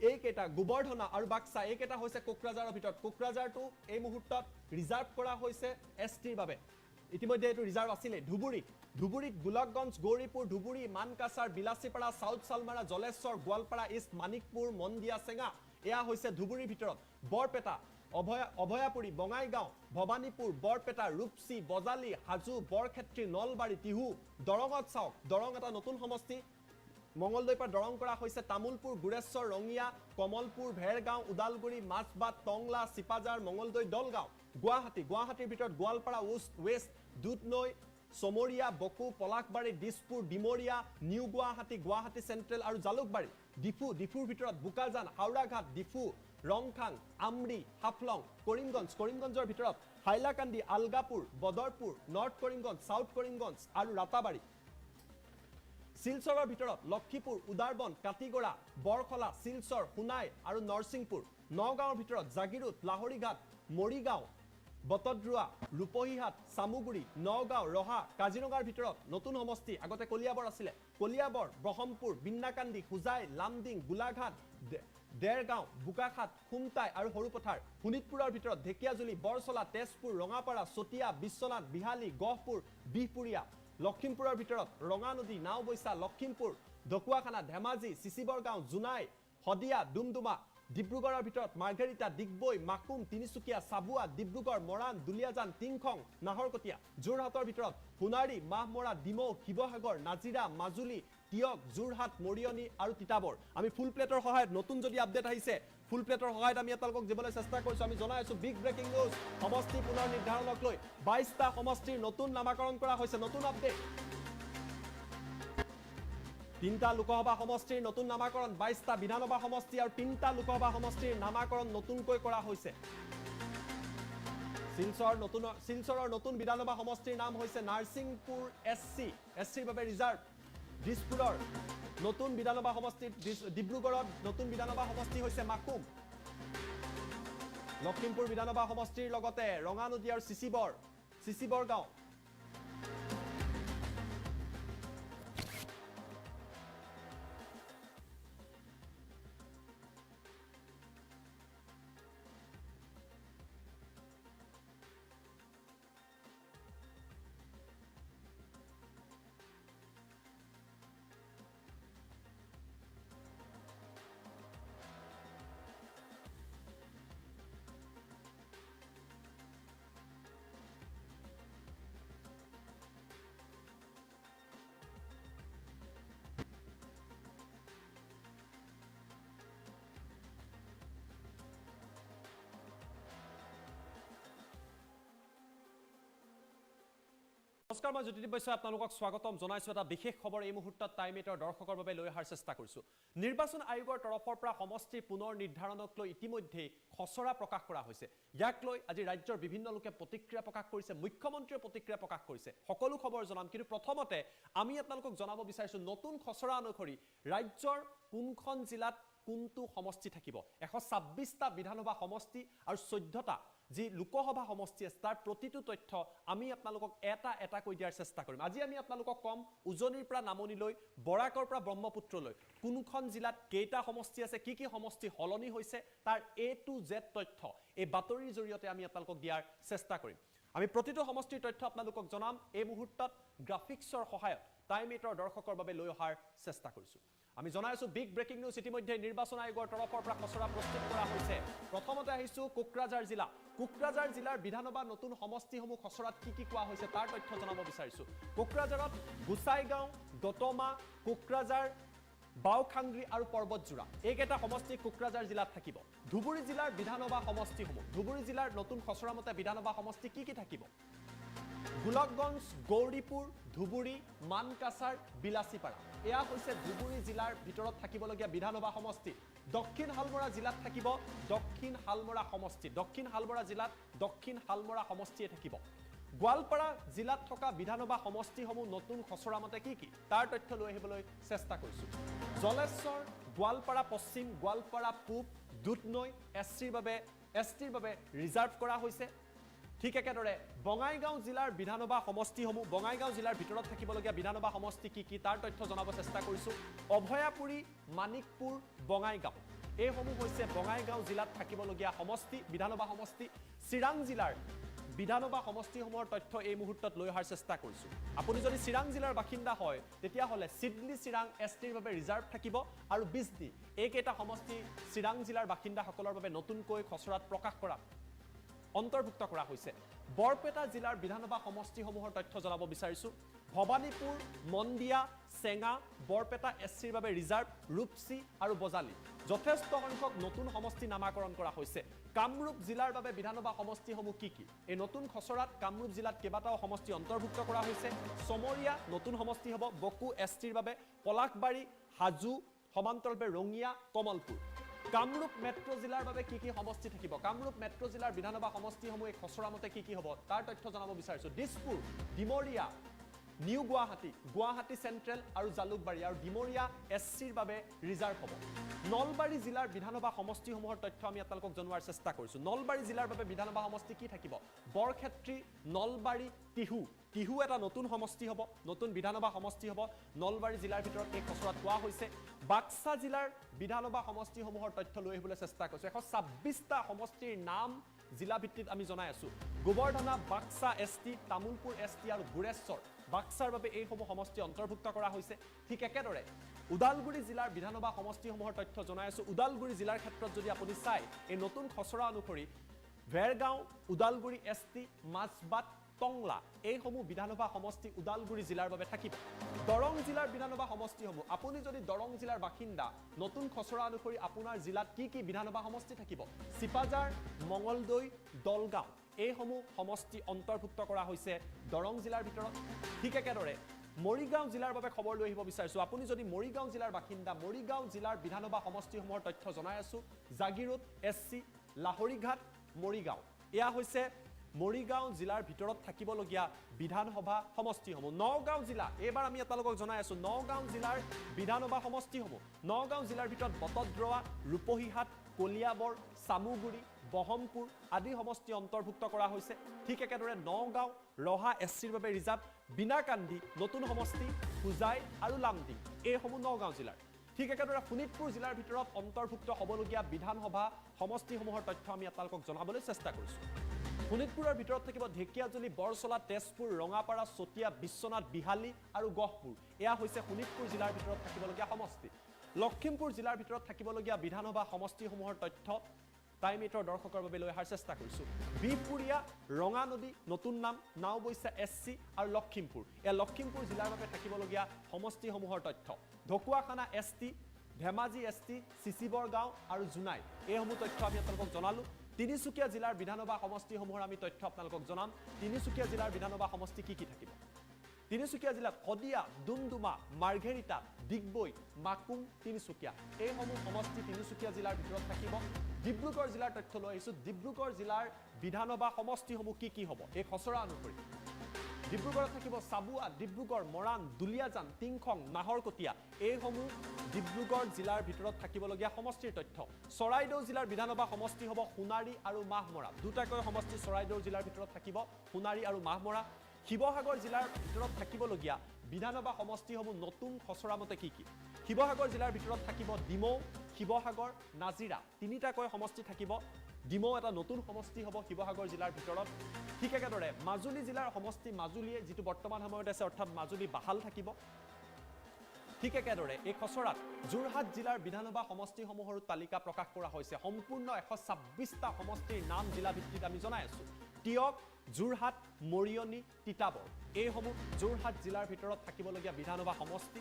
এইকেইটা গোবৰ্ধনা আৰু বাক্সা এইকেইটা হৈছে কোকৰাঝাৰৰ ভিতৰত কোকৰাঝাৰটো এই মুহূৰ্তত ৰিজাৰ্ভ কৰা হৈছে এছটিৰ বাবে ইতিমধ্যে এইটো ৰিজাৰ্ভ আছিলে ধুবুৰীত গোলকগঞ্জ গৌৰীপুৰ ধুবুৰী মানকাছাৰ বিলাসীপাৰা সাউথ চালমাৰা জলেশ্বৰ গোৱালপাৰা ইষ্ট মানিকপুৰ মন্দিয়া চেঙা এয়া হৈছে ধুবুৰীৰ ভিতৰত বৰপেটা অভয়াপুৰী বঙাইগাঁও ভৱানীপুৰ বৰপেটা ৰূপসী বজালী হাজু বৰক্ষেত্ৰী নলবাৰী টিহু দৰঙত চাওক দৰং এটা নতুন সমষ্টি মঙ্গলদৈৰ পৰা দৰং কৰা হৈছে তামুলপুৰ গুৰেশ্বৰ ৰঙিয়া কমলপুৰ ভেৰগাঁও উদালগুৰি মাছবাট টংলা চিপাজাৰ মঙ্গলদৈ দলগাঁও গুৱাহাটীৰ ভিতৰত Goalpara west Dudhnai Chamaria Boko Palasbari Dispur Dimoria new Guwahati central আৰু জালুকবাৰী ডিফুৰ ভিতৰত বোকাজান হাওৰাঘাট ডিফু ৰংখাং আমৰি হাফলং কৰিমগঞ্জৰ ভিতৰত হাইলাকান্দি আলগাপুৰ বদৰপুৰ নৰ্থ কৰিমগঞ্জ সাউথ কৰিমগঞ্জ আৰু ৰাতাবাৰী শিলচৰৰ ভিতৰত লক্ষীপুৰ উদাৰবন কাটিগড়া বৰখলা শিলচৰ সোনাই আৰু নৰসিংপুৰ নগাঁৱৰ ভিতৰত জাগিৰোড লাহৰীঘাট মৰিগাঁও বটদ্ৰুৱা ৰূপহীহাট চামুগুৰি নগাঁও ৰহা কাজিৰঙাৰ ভিতৰত নতুন সমষ্টি আগতে কলিয়াবৰ আছিলে কলিয়াবৰ ব্ৰহ্মপুৰ বিন্নাকান্দি হুজাই লামডিং গোলাঘাট দেৰগাঁও বোকাখাট খুমটাই আৰু সৰুপথাৰ শোণিতপুৰৰ ভিতৰত ঢেকিয়াজুলি বৰচলা তেজপুৰ ৰঙাপাৰা চতিয়া বিশ্বনাথ বিহালী গহপুৰ বিহপুৰীয়া লখিমপুৰৰ ভিতৰত ৰঙানদী নাওবৈচা লখিমপুৰ ঢকুৱাখানা ধেমাজি চিচিবৰগাঁও জোনাই হদিয়া ডুমডুমা ডিব্ৰুগড়ৰ ভিতৰত মাৰ্ঘেৰিটা ডিগবৈ মাকুম তিনিচুকীয়া চাবুৱা ডিব্ৰুগড় মৰাণ দুলিয়াজান টিংখং নাহৰকটীয়া যোৰহাটৰ ভিতৰত সোণাৰী মাহমৰা ডিমৌ শিৱসাগৰ নাজিৰা মাজুলী তিয়ক যোৰহাট মৰিয়নি আৰু তিতাবৰ আমি ফুল প্লেটৰ সহায়ত নতুন যদি আপডেট আহিছে ফুল প্লেটৰ সহায়ত আমি আপোনালোকক দিবলৈ চেষ্টা কৰিছো আমি জনাই আছো বিগ ব্ৰেকিং নিউজ সমষ্টি পুনৰ নিৰ্ধাৰণক লৈ 22টা সমষ্টিৰ নতুন নামাকৰণ কৰা হৈছে নতুন আপডেট 3টা লোকসভা সমষ্টিৰ নতুন নামাকৰণ 22টা বিধানসভা সমষ্টি আৰু 3টা লোকসভা সমষ্টিৰ নামাকৰণ নতুনকৈ কৰা হৈছে শিলচৰৰ নতুন বিধানসভা সমষ্টিৰ নাম হৈছে নাৰসিংপুৰ এছচিৰ বাবে ৰিজাৰ্ভ দিছপুৰৰ নতুন বিধানসভা সমষ্টি ডিব্ৰুগড়ত নতুন বিধানসভা সমষ্টি হৈছে মাকুম লখিমপুৰ বিধানসভা সমষ্টিৰ লগতে ৰঙানদী আৰু চিচিবৰগাঁও নমস্কাৰ, মই জ্যোতিদীপ বৈশ্য আপোনালোকক স্বাগতম জনাইছো। এটা বিশেষ খবৰ এই মুহূৰ্তত টাইম 8 দৰ্শকৰ বাবে লৈ অহাৰ চেষ্টা কৰিছো। নিৰ্বাচন আয়োগৰ তৰফৰ পৰা সমষ্টিৰ পুনৰ নিৰ্ধাৰণক লৈ ইতিমধ্যে খচৰা প্ৰকাশ কৰা হৈছে। ইয়াক লৈ আজি ৰাজ্যৰ বিভিন্ন লোকে প্ৰতিক্ৰিয়া প্ৰকাশ কৰিছে, মুখ্যমন্ত্ৰীয়ে প্ৰতিক্ৰিয়া প্ৰকাশ কৰিছে। সকলো খবৰ জনাম, কিন্তু প্ৰথমতে আমি আপোনালোকক জনাব বিচাৰিছো নতুন খচৰা অনুসৰি ৰাজ্যৰ কোনখন জিলাত কোনটো সমষ্টি থাকিব। 126টা বিধানসভা সমষ্টি আৰু 14টা যি লোকসভা সমষ্টি আছে তাৰ প্ৰতিটো তথ্য আমি আপোনালোকক এটা কৈ দিয়াৰ চেষ্টা কৰিম। আজি আমি আপোনালোকক কম উজনিৰ পৰা নামনিলৈ, বৰাকৰ পৰা ব্ৰহ্মপুত্ৰলৈ কোনখন জিলাত কেইটা সমষ্টি আছে, কি সমষ্টি সলনি হৈছে তাৰ A to Z তথ্য এই বাতৰিৰ জৰিয়তে আমি আপোনালোকক দিয়াৰ চেষ্টা কৰিম। আমি প্ৰতিটো সমষ্টিৰ তথ্য আপোনালোকক জনাম। এই মুহূৰ্তত গ্ৰাফিক্সৰ সহায়ত টাইম 8 দৰ্শকৰ বাবে লৈ অহাৰ চেষ্টা কৰিছো। আমি জনাই আছো বিগ ব্ৰেকিং নিউজ ইতিমধ্যে নিৰ্বাচন আয়োগৰ তৰফৰ পৰা খচৰা প্ৰস্তুত কৰা হৈছে। প্ৰথমতে আহিছো কোকৰাঝাৰ জিলা। কোকৰাঝাৰ জিলাৰ বিধানসভা নতুন সমষ্টিসমূহ খচৰাত কি কোৱা হৈছে তাৰ তথ্য জনাব বিচাৰিছো। কোকৰাঝাৰত গোসাইগাঁও, দতমা, কোকৰাঝাৰ, বাওখাংগ্ৰি আৰু পৰ্বতজোৰা এইকেইটা সমষ্টি কোকৰাঝাৰ জিলাত থাকিব। ধুবুৰী জিলাৰ বিধানসভা সমষ্টিসমূহ, ধুবুৰী জিলাৰ নতুন খচৰা মতে বিধানসভা সমষ্টি কি থাকিব? গোলকগঞ্জ, গৌৰীপুৰ, ধুবুৰী, মানকাছাৰ, বিলাচীপাৰা এয়া হৈছে ধুবুৰী জিলাৰ ভিতৰত থাকিবলগীয়া বিধানসভা সমষ্টি। দক্ষিণ হালমৰা জিলাত থাকিব দক্ষিণ হালমৰা সমষ্টি। দক্ষিণ হালমৰা জিলাত দক্ষিণ হালমৰা সমষ্টিয়ে থাকিব। গোৱালপাৰা জিলাত থকা বিধানসভা সমষ্টিসমূহ নতুন খচৰা মতে কি তাৰ তথ্য লৈ আহিবলৈ চেষ্টা কৰিছো। জলেশ্বৰ, গোৱালপাৰা পশ্চিম, গোৱালপাৰা পূব, দুধনৈ এছটিৰ বাবে ৰিজাৰ্ভ কৰা হৈছে। ঠিক একেদৰে বঙাইগাঁও জিলাৰ বিধানসভা সমষ্টিসমূহ, বঙাইগাঁও জিলাৰ ভিতৰত থাকিবলগীয়া বিধানসভা সমষ্টি কি তাৰ তথ্য জনাব চেষ্টা কৰিছো। অভয়াপুৰী, মানিকপুৰ, বঙাইগাঁও এইসমূহ হৈছে বঙাইগাঁও জিলাত থাকিবলগীয়া সমষ্টি, বিধানসভা সমষ্টি। চিৰাং জিলাৰ বিধানসভা সমষ্টিসমূহৰ তথ্য এই মুহূৰ্তত লৈ অহাৰ চেষ্টা কৰিছো। আপুনি যদি চিৰাং জিলাৰ বাসিন্দা হয় তেতিয়াহ'লে চিডলি চিৰাং এছটিৰ বাবে ৰিজাৰ্ভ থাকিব আৰু বিজনী এইকেইটা সমষ্টি চিৰাং জিলাৰ বাসিন্দাসকলৰ বাবে নতুনকৈ খচৰাত প্ৰকাশ কৰা অন্তৰ্ভুক্ত কৰা হৈছে। বৰপেটা জিলাৰ বিধানসভা সমষ্টিসমূহৰ তথ্য জনাব বিচাৰিছো। ভৱানীপুৰ, মন্দিয়া, চেঙা, বৰপেটা এছচিৰ বাবে ৰিজাৰ্ভ, ৰূপসী আৰু বজালী যথেষ্ট সংখ্যক নতুন সমষ্টি নামাকৰণ কৰা হৈছে। কামৰূপ জিলাৰ বাবে বিধানসভা সমষ্টিসমূহ কি এই নতুন খচৰাত কামৰূপ জিলাত কেইবাটাও সমষ্টি অন্তৰ্ভুক্ত কৰা হৈছে। চমৰীয়া নতুন সমষ্টি হ'ব, বকু এছটিৰ বাবে, পলাশবাৰী, হাজো, সমান্তৰালভাৱে ৰঙিয়া, কমলপুৰ। কামৰূপ মেট্ৰ' জিলাৰ বাবে কি সমষ্টি থাকিব? কামৰূপ মেট্ৰ' জিলাৰ বিধানসভা সমষ্টিসমূহ এই খচৰা মতে কি হ'ব তাৰ তথ্য জনাব বিচাৰিছো। দিছপুৰ, ডিমৰীয়া, নিউ গুৱাহাটী, গুৱাহাটী চেণ্ট্ৰেল আৰু জালুকবাৰী আৰু ডিমৰীয়া এছচিৰ বাবে ৰিজাৰ্ভ হ'ব। নলবাৰী জিলাৰ বিধানসভা সমষ্টিসমূহৰ তথ্য আমি আপোনালোকক জনোৱাৰ চেষ্টা কৰিছো। নলবাৰী জিলাৰ বাবে বিধানসভা সমষ্টি কি থাকিব? বৰক্ষেত্ৰী, নলবাৰী, টিহু এটা নতুন সমষ্টি হ'ব, নতুন বিধানসভা সমষ্টি হ'ব। নলবাৰী জিলাৰ ভিতৰত এই খচৰাত কোৱা হৈছে। বাক্সা জিলাৰ বিধানসভা সমষ্টিসমূহৰ তথ্য লৈ আহিবলৈ চেষ্টা কৰিছো। 126টা সমষ্টিৰ নাম জিলা ভিত্তিত আমি জনাই আছো। গোবৰ্ধনা, বাক্সা এছটি, তামুলপুৰ এছটি আৰু গুৰেশ্বৰ বাক্সাৰ বাবে এইসমূহ সমষ্টি অন্তৰ্ভুক্ত কৰা হৈছে। ঠিক একেদৰে ওদালগুৰি জিলাৰ বিধানসভা সমষ্টিসমূহৰ তথ্য জনাই আছো। ওদালগুৰি জিলাৰ ক্ষেত্ৰত যদি আপুনি চাই এই নতুন খচৰা অনুসৰি ভেৰগাঁও, ওদালগুৰি এছটি, মাজবাট, টংলা এইসমূহ বিধানসভা সমষ্টি ওদালগুৰি জিলাৰ বাবে থাকিব। দৰং জিলাৰ বিধানসভা সমষ্টিসমূহ, আপুনি যদি দৰং জিলাৰ বাসিন্দা নতুন খচৰা অনুসৰি আপোনাৰ জিলাত কি বিধানসভা সমষ্টি থাকিব? চিপাঝাৰ, মঙলদৈ, দলগাঁও এইসমূহ সমষ্টি অন্তৰ্ভুক্ত কৰা হৈছে দৰং জিলাৰ ভিতৰত। ঠিক একেদৰে মৰিগাঁও জিলাৰ বাবে খবৰ লৈ আহিব বিচাৰিছো। আপুনি যদি মৰিগাঁও জিলাৰ বাসিন্দা, মৰিগাঁও জিলাৰ বিধানসভা সমষ্টিসমূহৰ তথ্য জনাই আছো। জাগিৰোড এছচি, লাহৰীঘাট, মৰিগাঁও এয়া হৈছে মৰিগাঁও জিলাৰ ভিতৰত থাকিবলগীয়া বিধানসভা সমষ্টিসমূহ। নগাঁও জিলা, এইবাৰ আমি আপোনালোকক জনাই আছো নগাঁও জিলাৰ বিধানসভা সমষ্টিসমূহ। নগাঁও জিলাৰ ভিতৰত বটদ্ৰৱা, ৰূপহীহাট, কলিয়াবৰ, চামুগুৰি, বহমপুৰ আদি সমষ্টি অন্তৰ্ভুক্ত কৰা হৈছে। ঠিক একেদৰে নগাঁও, ৰহা এছচিৰ বাবে ৰিজাৰ্ভ, বিনাকান্দি নতুন সমষ্টি, হোজাই আৰু লামডিং এইসমূহ নগাঁও জিলাৰ। ঠিক একেদৰে শোণিতপুৰ জিলাৰ ভিতৰত অন্তৰ্ভুক্ত হ'বলগীয়া বিধানসভা সমষ্টিসমূহৰ তথ্য আমি আপোনালোকক জনাবলৈ চেষ্টা কৰিছো। শোণিতপুৰৰ ভিতৰত থাকিব ঢেকিয়াজুলি, বৰচলা, তেজপুৰ, ৰঙাপাৰা, চতিয়া, বিশ্বনাথ, বিহালী আৰু গহপুৰ এয়া হৈছে শোণিতপুৰ জিলাৰ ভিতৰত থাকিবলগীয়া সমষ্টি। লখিমপুৰ জিলাৰ ভিতৰত থাকিবলগীয়া বিধানসভা সমষ্টিসমূহৰ তথ্য টাইম 8 দৰ্শকৰ বাবে লৈ অহাৰ চেষ্টা কৰিছো। বিহপুৰীয়া, ৰঙানদী নতুন নাম, নাওবৈচা এছচি আৰু লখিমপুৰ এয়া লখিমপুৰ জিলাৰ বাবে থাকিবলগীয়া সমষ্টিসমূহৰ তথ্য। ঢকুৱাখানা এছটি, ধেমাজি এছটি, চিচিবৰগাঁও আৰু জোনাই এইসমূহ তথ্য আমি আপোনালোকক জনালো। তিনিচুকীয়া জিলাৰ বিধানসভা সমষ্টিসমূহৰ আমি তথ্য আপোনালোকক জনাম। তিনিচুকীয়া জিলাৰ বিধানসভা সমষ্টি কি থাকিব? তিনিচুকীয়া জিলাত শদিয়া, ডুমডুমা, মাৰ্ঘেৰিটা, ডিগবৈ, মাকুম, তিনিচুকীয়া এইসমূহ সমষ্টি তিনিচুকীয়া জিলাৰ ভিতৰত থাকিব। ডিব্ৰুগড় জিলাৰ তথ্য লৈ আহিছোঁ। ডিব্ৰুগড় জিলাৰ বিধানসভা সমষ্টিসমূহ কি হ'ব এই খচৰা অনুসৰি। ডিব্ৰুগড়ত থাকিব চাবুৱা, ডিব্ৰুগড়, মৰাণ, দুলীয়াজান, টিংখং, নাহৰকটীয়া এইসমূহ ডিব্ৰুগড় জিলাৰ ভিতৰত থাকিবলগীয়া সমষ্টিৰ তথ্য। চৰাইদেউ জিলাৰ বিধানসভা সমষ্টি হ'ব সোণাৰী আৰু মাহমৰা। দুটাকৈ সমষ্টি চৰাইদেউ জিলাৰ ভিতৰত থাকিব, সোণাৰী আৰু মাহমৰা। শিৱসাগৰ জিলাৰ ভিতৰত থাকিবলগীয়া বিধানসভা সমষ্টিসমূহ নতুন খচৰা মতে কি? শিৱসাগৰ জিলাৰ ভিতৰত থাকিব ডিমৌ, শিৱসাগৰ, নাজিৰা তিনিটাকৈ সমষ্টি থাকিব। ডিমৌ এটা নতুন সমষ্টি হ'ব শিৱসাগৰ জিলাৰ ভিতৰত। ঠিক একেদৰে মাজুলী জিলাৰ সমষ্টি মাজুলীয়ে যিটো বৰ্তমান সময়ত আছে অৰ্থাৎ মাজুলী বাহাল থাকিব। ঠিক একেদৰে এই খচৰাত যোৰহাট জিলাৰ বিধানসভা সমষ্টিসমূহৰ তালিকা প্ৰকাশ কৰা হৈছে। সম্পূৰ্ণ 126টা সমষ্টিৰ নাম জিলা ভিত্তিত আমি জনাই আছোঁ। টিয়ক, যোৰহাট, মৰিয়নি, তিতাবৰ এইসমূহ যোৰহাট জিলাৰ ভিতৰত থাকিবলগীয়া বিধানসভা সমষ্টি।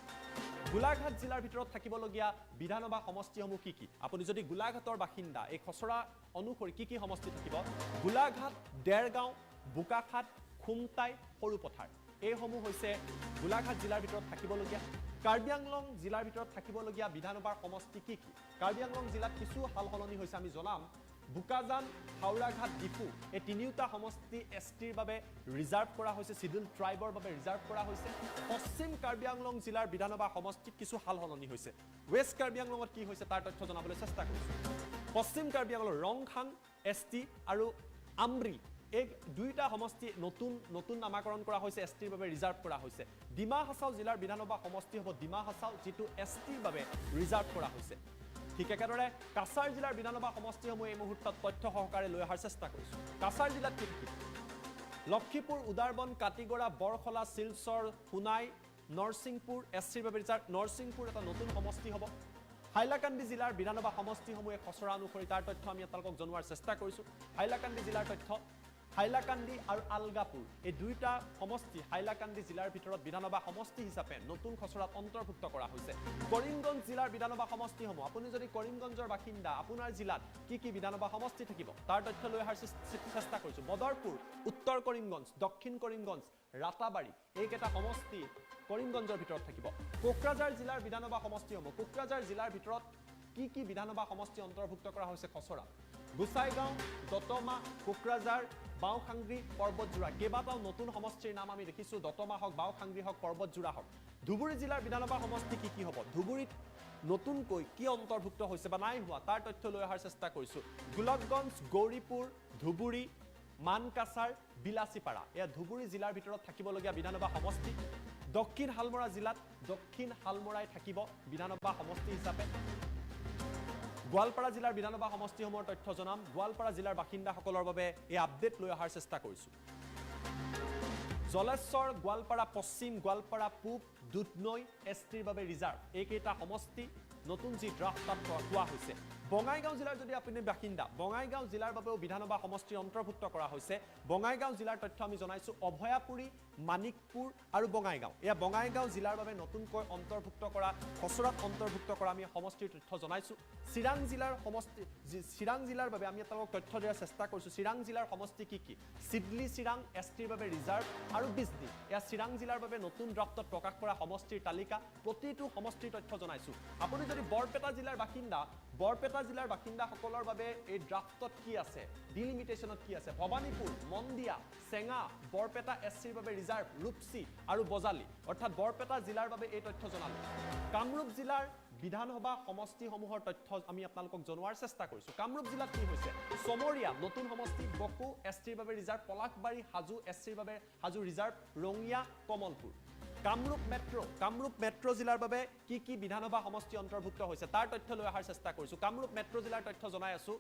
গোলাঘাট জিলাৰ ভিতৰত থাকিবলগীয়া বিধানসভা সমষ্টিসমূহ কি? আপুনি যদি গোলাঘাটৰ বাসিন্দা এই খচৰা অনুসৰি কি সমষ্টি থাকিব? গোলাঘাট, দেৰগাঁও, বোকাখাট, খুমটাই, সৰুপথাৰ এইসমূহ হৈছে গোলাঘাট জিলাৰ ভিতৰত থাকিবলগীয়া। কাৰ্বি আংলং জিলাৰ ভিতৰত থাকিবলগীয়া বিধানসভাৰ সমষ্টি কি? কাৰ্বি আংলং জিলাত কিছু সাল সলনি হৈছে আমি জনাম। বোকাজান, হাওৰাঘাট, ডিফু এই তিনিওটা সমষ্টি এছটিৰ বাবে ৰিজাৰ্ভ কৰা হৈছে, চিডিউল ট্ৰাইবৰ বাবে ৰিজাৰ্ভ কৰা হৈছে। পশ্চিম কাৰ্বি আংলং জিলাৰ বিধানসভা সমষ্টিত কিছু সাল সলনি হৈছে। ৱেষ্ট কাৰ্বি আংলঙত কি হৈছে তাৰ তথ্য জনাবলৈ চেষ্টা কৰিছোঁ। পশ্চিম কাৰ্বি আংলং ৰংখাং এছটি আৰু আমৰি এই দুইটা সমষ্টি নতুন নামাকৰণ কৰা হৈছে, এছটিৰ বাবে ৰিজাৰ্ভ কৰা হৈছে। ডিমা হাছাও জিলাৰ বিধানসভা সমষ্টি হ'ব ডিমা হাছাও, যিটো এছটিৰ বাবে ৰিজাৰ্ভ কৰা হৈছে। ঠিক একেদৰে কাছাৰ জিলাৰ বিধানসভা সমষ্টিসমূহ এই মুহূৰ্তত তথ্য সহকাৰে লৈ অহাৰ চেষ্টা কৰিছোঁ। কাছাৰ জিলাত কি? লক্ষীপুৰ, উদাৰবন, কাটিগড়া, বৰখলা, শিলচৰ, সোণাই, নৰসিংপুৰ এছটিৰ বাবে ৰিজাৰ্ভ। নৰসিংপুৰ এটা নতুন সমষ্টি হ'ব। হাইলাকান্দি জিলাৰ বিধানসভা সমষ্টিসমূহে খচৰা অনুসৰি তাৰ তথ্য আমি আপোনালোকক জনোৱাৰ চেষ্টা কৰিছোঁ। হাইলাকান্দি জিলাৰ তথ্য হাইলাকান্দি আৰু আলগাপুৰ এই দুইটা সমষ্টি হাইলাকান্দি জিলাৰ ভিতৰত বিধানসভা সমষ্টি হিচাপে নতুন খচৰাত অন্তৰ্ভুক্ত কৰা হৈছে। কৰিমগঞ্জ জিলাৰ বিধানসভা সমষ্টিসমূহ আপুনি যদি কৰিমগঞ্জৰ বাসিন্দা আপোনাৰ জিলাত কি বিধানসভা সমষ্টি থাকিব তাৰ তথ্য লৈ অহাৰ চেষ্টা কৰিছোঁ। বদৰপুৰ, উত্তৰ কৰিমগঞ্জ, দক্ষিণ কৰিমগঞ্জ, ৰাতাবাৰী এইকেইটা সমষ্টি কৰিমগঞ্জৰ ভিতৰত থাকিব। কোকৰাঝাৰ জিলাৰ বিধানসভা সমষ্টিসমূহ কোকৰাঝাৰ জিলাৰ ভিতৰত কি বিধানসভা সমষ্টি অন্তৰ্ভুক্ত কৰা হৈছে খচৰা? গোসাইগাঁও, দতমা, কোকৰাঝাৰ, বাওখাংগ্ৰী, পৰ্বতজোৰা কেইবাটাও নতুন সমষ্টিৰ নাম আমি দেখিছোঁ। দতমা হওক, বাওখাংগ্ৰী হওক, পৰ্বতজোৰা হওক। ধুবুৰী জিলাৰ বিধানসভা সমষ্টি কি হ'ব? ধুবুৰীত নতুনকৈ কি অন্তৰ্ভুক্ত হৈছে বা নাই হোৱা তাৰ তথ্য লৈ অহাৰ চেষ্টা কৰিছোঁ। গোলকগঞ্জ, গৌৰীপুৰ, ধুবুৰী, মানকাছাৰ, বিলাচীপাৰা এয়া ধুবুৰী জিলাৰ ভিতৰত থাকিবলগীয়া বিধানসভা সমষ্টি। দক্ষিণ হালমৰা জিলাত দক্ষিণ হালমৰাই থাকিব বিধানসভা সমষ্টি হিচাপে। গোৱালপাৰা জিলাৰ বিধানসভা সমষ্টিসমূহৰ তথ্য জনাম। গোৱালপাৰা জিলাৰ বাসিন্দাসকলৰ বাবে এই আপডেট লৈ অহাৰ চেষ্টা কৰিছোঁ। জলেশ্বৰ, গোৱালপাৰা পশ্চিম, গোৱালপাৰা পূব, দুধনৈ এছটিৰ বাবে ৰিজাৰ্ভ এইকেইটা সমষ্টি নতুন যি ড্ৰাফ্ট তাত কোৱা হৈছে। বঙাইগাঁও জিলাৰ যদি আপুনি বাসিন্দা বঙাইগাঁও জিলাৰ বাবেও বিধানসভা সমষ্টি অন্তৰ্ভুক্ত কৰা হৈছে। বঙাইগাঁও জিলাৰ তথ্য আমি জনাইছোঁ। অভয়াপুৰী, মানিকপুৰ আৰু বঙাইগাঁও এয়া বঙাইগাঁও জিলাৰ বাবে নতুনকৈ অন্তৰ্ভুক্ত কৰা খচৰাত অন্তৰ্ভুক্ত কৰা আমি সমষ্টিৰ তথ্য জনাইছোঁ। চিৰাং জিলাৰ বাবে আমি আপোনালোকক তথ্য দিয়াৰ চেষ্টা কৰিছোঁ। চিৰাং জিলাৰ সমষ্টি কি? চিডলি চিৰাং এছটিৰ বাবে ৰিজাৰ্ভ আৰু বিজনী এয়া চিৰাং জিলাৰ বাবে নতুন ড্ৰাফ্টত প্ৰকাশ কৰা সমষ্টিৰ তালিকা। প্ৰতিটো সমষ্টিৰ তথ্য জনাইছোঁ। আপুনি যদি বৰপেটা জিলাৰ বাসিন্দাসকলৰ বাবে এই ড্ৰাফ্টত কি আছে, ডিলিমিটেশ্যনত কি আছে? ভৱানীপুৰ, মন্দিয়া, চেঙা, বৰপেটা এছচিৰ বাবে ৰিজাৰ্ভ, ৰূপসী আৰু বজালী অৰ্থাৎ বৰপেটা জিলাৰ বাবে এই তথ্য জনালোঁ। কামৰূপ জিলাৰ বিধানসভা সমষ্টিসমূহৰ তথ্য আমি আপোনালোকক জনোৱাৰ চেষ্টা কৰিছোঁ। কামৰূপ জিলাত কি হৈছে? চমৰীয়া নতুন সমষ্টি, বকো এছটিৰ বাবে ৰিজাৰ্ভ, পলাশবাৰী, হাজো এছচিৰ বাবে হাজো ৰিজাৰ্ভ, ৰঙিয়া, কমলপুৰ। কামৰূপ মেট্ৰ' জিলাৰ বাবে কি বিধানসভা সমষ্টি অন্তৰ্ভুক্ত হৈছে তাৰ তথ্য লৈ অহাৰ চেষ্টা কৰিছোঁ। কামৰূপ মেট্ৰ' জিলাৰ তথ্য জনাই আছোঁ।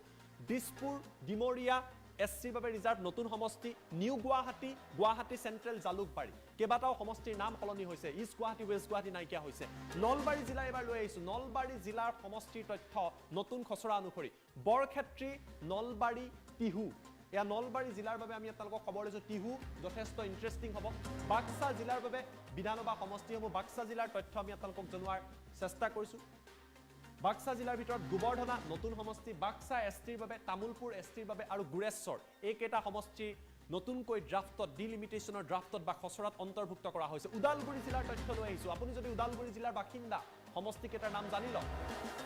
দিছপুৰ, ডিমৰীয়া এছচিৰ বাবে ৰিজাৰ্ভ নতুন সমষ্টি, নিউ গুৱাহাটী, গুৱাহাটী চেণ্ট্ৰেল, জালুকবাৰী কেইবাটাও সমষ্টিৰ নাম সলনি হৈছে। ইষ্ট গুৱাহাটী, ৱেষ্ট গুৱাহাটী নাইকিয়া হৈছে। নলবাৰী জিলা এবাৰ লৈ আহিছোঁ। নলবাৰী জিলাৰ সমষ্টিৰ তথ্য নতুন খচৰা অনুসৰি বৰক্ষেত্ৰী, নলবাৰী, টিহু এয়া নলবাৰী জিলাৰ বাবে আমি আপোনালোকক খবৰ দিছোঁ। টিহু যথেষ্ট ইণ্টাৰেষ্টিং হ'ব। বাক্সা জিলাৰ বাবে বিধানসভা সমষ্টিসমূহ বাক্সা জিলাৰ তথ্য আমি আপোনালোকক জনোৱাৰ চেষ্টা কৰিছোঁ। বাক্সা জিলাৰ ভিতৰত গোবৰ্ধনা নতুন সমষ্টি, বাক্সা এছটিৰ বাবে, তামুলপুৰ এছটিৰ বাবে আৰু গুৰেশ্বৰ এইকেইটা সমষ্টি নতুনকৈ ড্ৰাফটত ডিলিমিটেশ্যনৰ ড্ৰাফটত বা খচৰাত অন্তৰ্ভুক্ত কৰা হৈছে ওদালগুৰি জিলাৰ তথ্য লৈ আহিছোঁ আপুনি যদি ওদালগুৰি জিলাৰ বাসিন্দা সমষ্টিকেইটাৰ নাম জানি লওক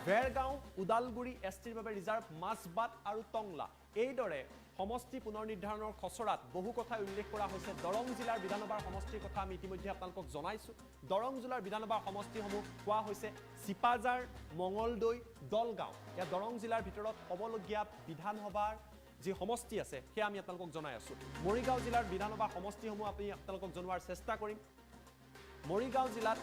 ভেৰগাঁও ওদালগুৰি এছটিৰ বাবে ৰিজাৰ্ভ মাছবাট আৰু টংলা এইদৰে সমষ্টি পুনৰ নিৰ্ধাৰণৰ খচৰাত বহু কথাই উল্লেখ কৰা হৈছে দৰং জিলাৰ বিধানসভাৰ সমষ্টিৰ কথা আমি ইতিমধ্যে আপোনালোকক জনাইছোঁ দৰং জিলাৰ বিধানসভাৰ সমষ্টিসমূহ কোৱা হৈছে চিপাজাৰ মঙলদৈ দলগাঁও এয়া দৰং জিলাৰ ভিতৰত হ'বলগীয়া বিধানসভাৰ যি সমষ্টি আছে সেয়া আমি আপোনালোকক জনাই আছোঁ মৰিগাঁও জিলাৰ বিধানসভা সমষ্টিসমূহ আমি আপোনালোকক জনোৱাৰ চেষ্টা কৰিম মৰিগাঁও জিলাত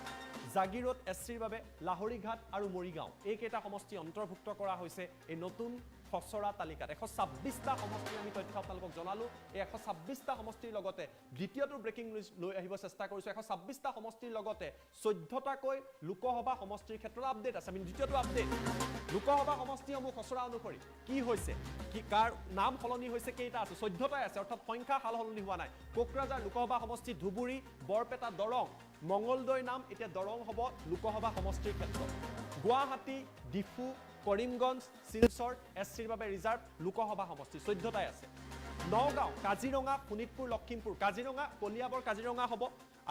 জাগিৰোড এছচিৰ বাবে লাহৰীঘাট আৰু মৰিগাঁও এইকেইটা সমষ্টি অন্তৰ্ভুক্ত কৰা হৈছে এই নতুন খচৰা তালিকাত 126টা সমষ্টিৰ আমি তথ্য আপোনালোকক জনালোঁ এই 126টা সমষ্টিৰ লগতে দ্বিতীয়টো ব্ৰেকিং নিউজ লৈ আহিব চেষ্টা কৰিছোঁ 126টা সমষ্টিৰ লগতে 14টাকৈ লোকসভা সমষ্টিৰ ক্ষেত্ৰত আপডেট আছে আমি দ্বিতীয়টো আপডেট লোকসভা সমষ্টিসমূহ খচৰা অনুসৰি কি হৈছে কি কাৰ নাম সলনি হৈছে কেইটা আছে 14টাই আছে অৰ্থাৎ সংখ্যা সাল সলনি হোৱা নাই কোকৰাঝাৰ লোকসভা সমষ্টি ধুবুৰী বৰপেটা দৰং মঙলদৈ নাম এতিয়া দৰং হ'ব লোকসভা সমষ্টিৰ ক্ষেত্ৰত গুৱাহাটী ডিফু কৰিমগঞ্জ শিলচৰ এছচিৰ বাবে ৰিজাৰ্ভ লোকসভা সমষ্টি 14টাই আছে নগাঁও কাজিৰঙা শোণিতপুৰ লখিমপুৰ কাজিৰঙা কলিয়াবৰ কাজিৰঙা হ'ব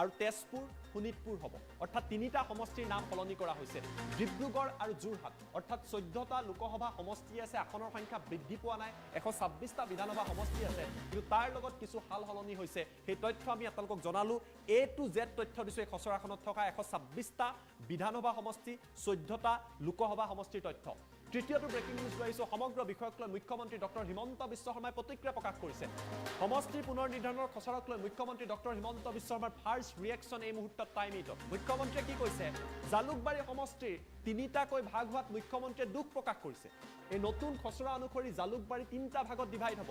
আৰু তেজপুৰ শোণিতপুৰ হ'ব অৰ্থাৎ তিনিটা সমষ্টিৰ নাম সলনি কৰা হৈছে ডিব্ৰুগড় আৰু যোৰহাট অৰ্থাৎ 14টা লোকসভা সমষ্টি আছে আসনৰ সংখ্যা বৃদ্ধি পোৱা নাই 126টা বিধানসভা সমষ্টি আছে কিন্তু তাৰ লগত কিছু সাল সলনি হৈছে সেই তথ্য আমি আপোনালোকক জনালোঁ A to Z তথ্য দিছোঁ এই খচৰাখনত থকা 126টা বিধানসভা সমষ্টি 14টা লোকসভা সমষ্টিৰ তথ্য তৃতীয়টো ব্ৰেকিং নিউজ লৈ আহিছোঁ সমগ্ৰ বিষয়ক লৈ মুখ্যমন্ত্ৰী ডক্টৰ হিমন্ত বিশ্ব শৰ্মাই প্ৰতিক্ৰিয়া প্ৰকাশ কৰিছে সমষ্টিৰ পুনৰ নিৰ্ধাৰণৰ খচৰাক লৈ মুখ্যমন্ত্ৰী ডক্টৰ হিমন্ত বিশ্ব শৰ্মাৰ ফাৰ্ষ্ট ৰিয়েকশ্যন এই মুহূৰ্তত টাইম 8ত মুখ্যমন্ত্ৰীয়ে কি কৈছে জালুকবাৰী সমষ্টিৰ তিনিটাকৈ ভাগ হোৱাত মুখ্যমন্ত্ৰীয়ে দুখ প্ৰকাশ কৰিছে এই নতুন খচৰা অনুসৰি জালুকবাৰী তিনিটা ভাগত ডিভাইড হ'ব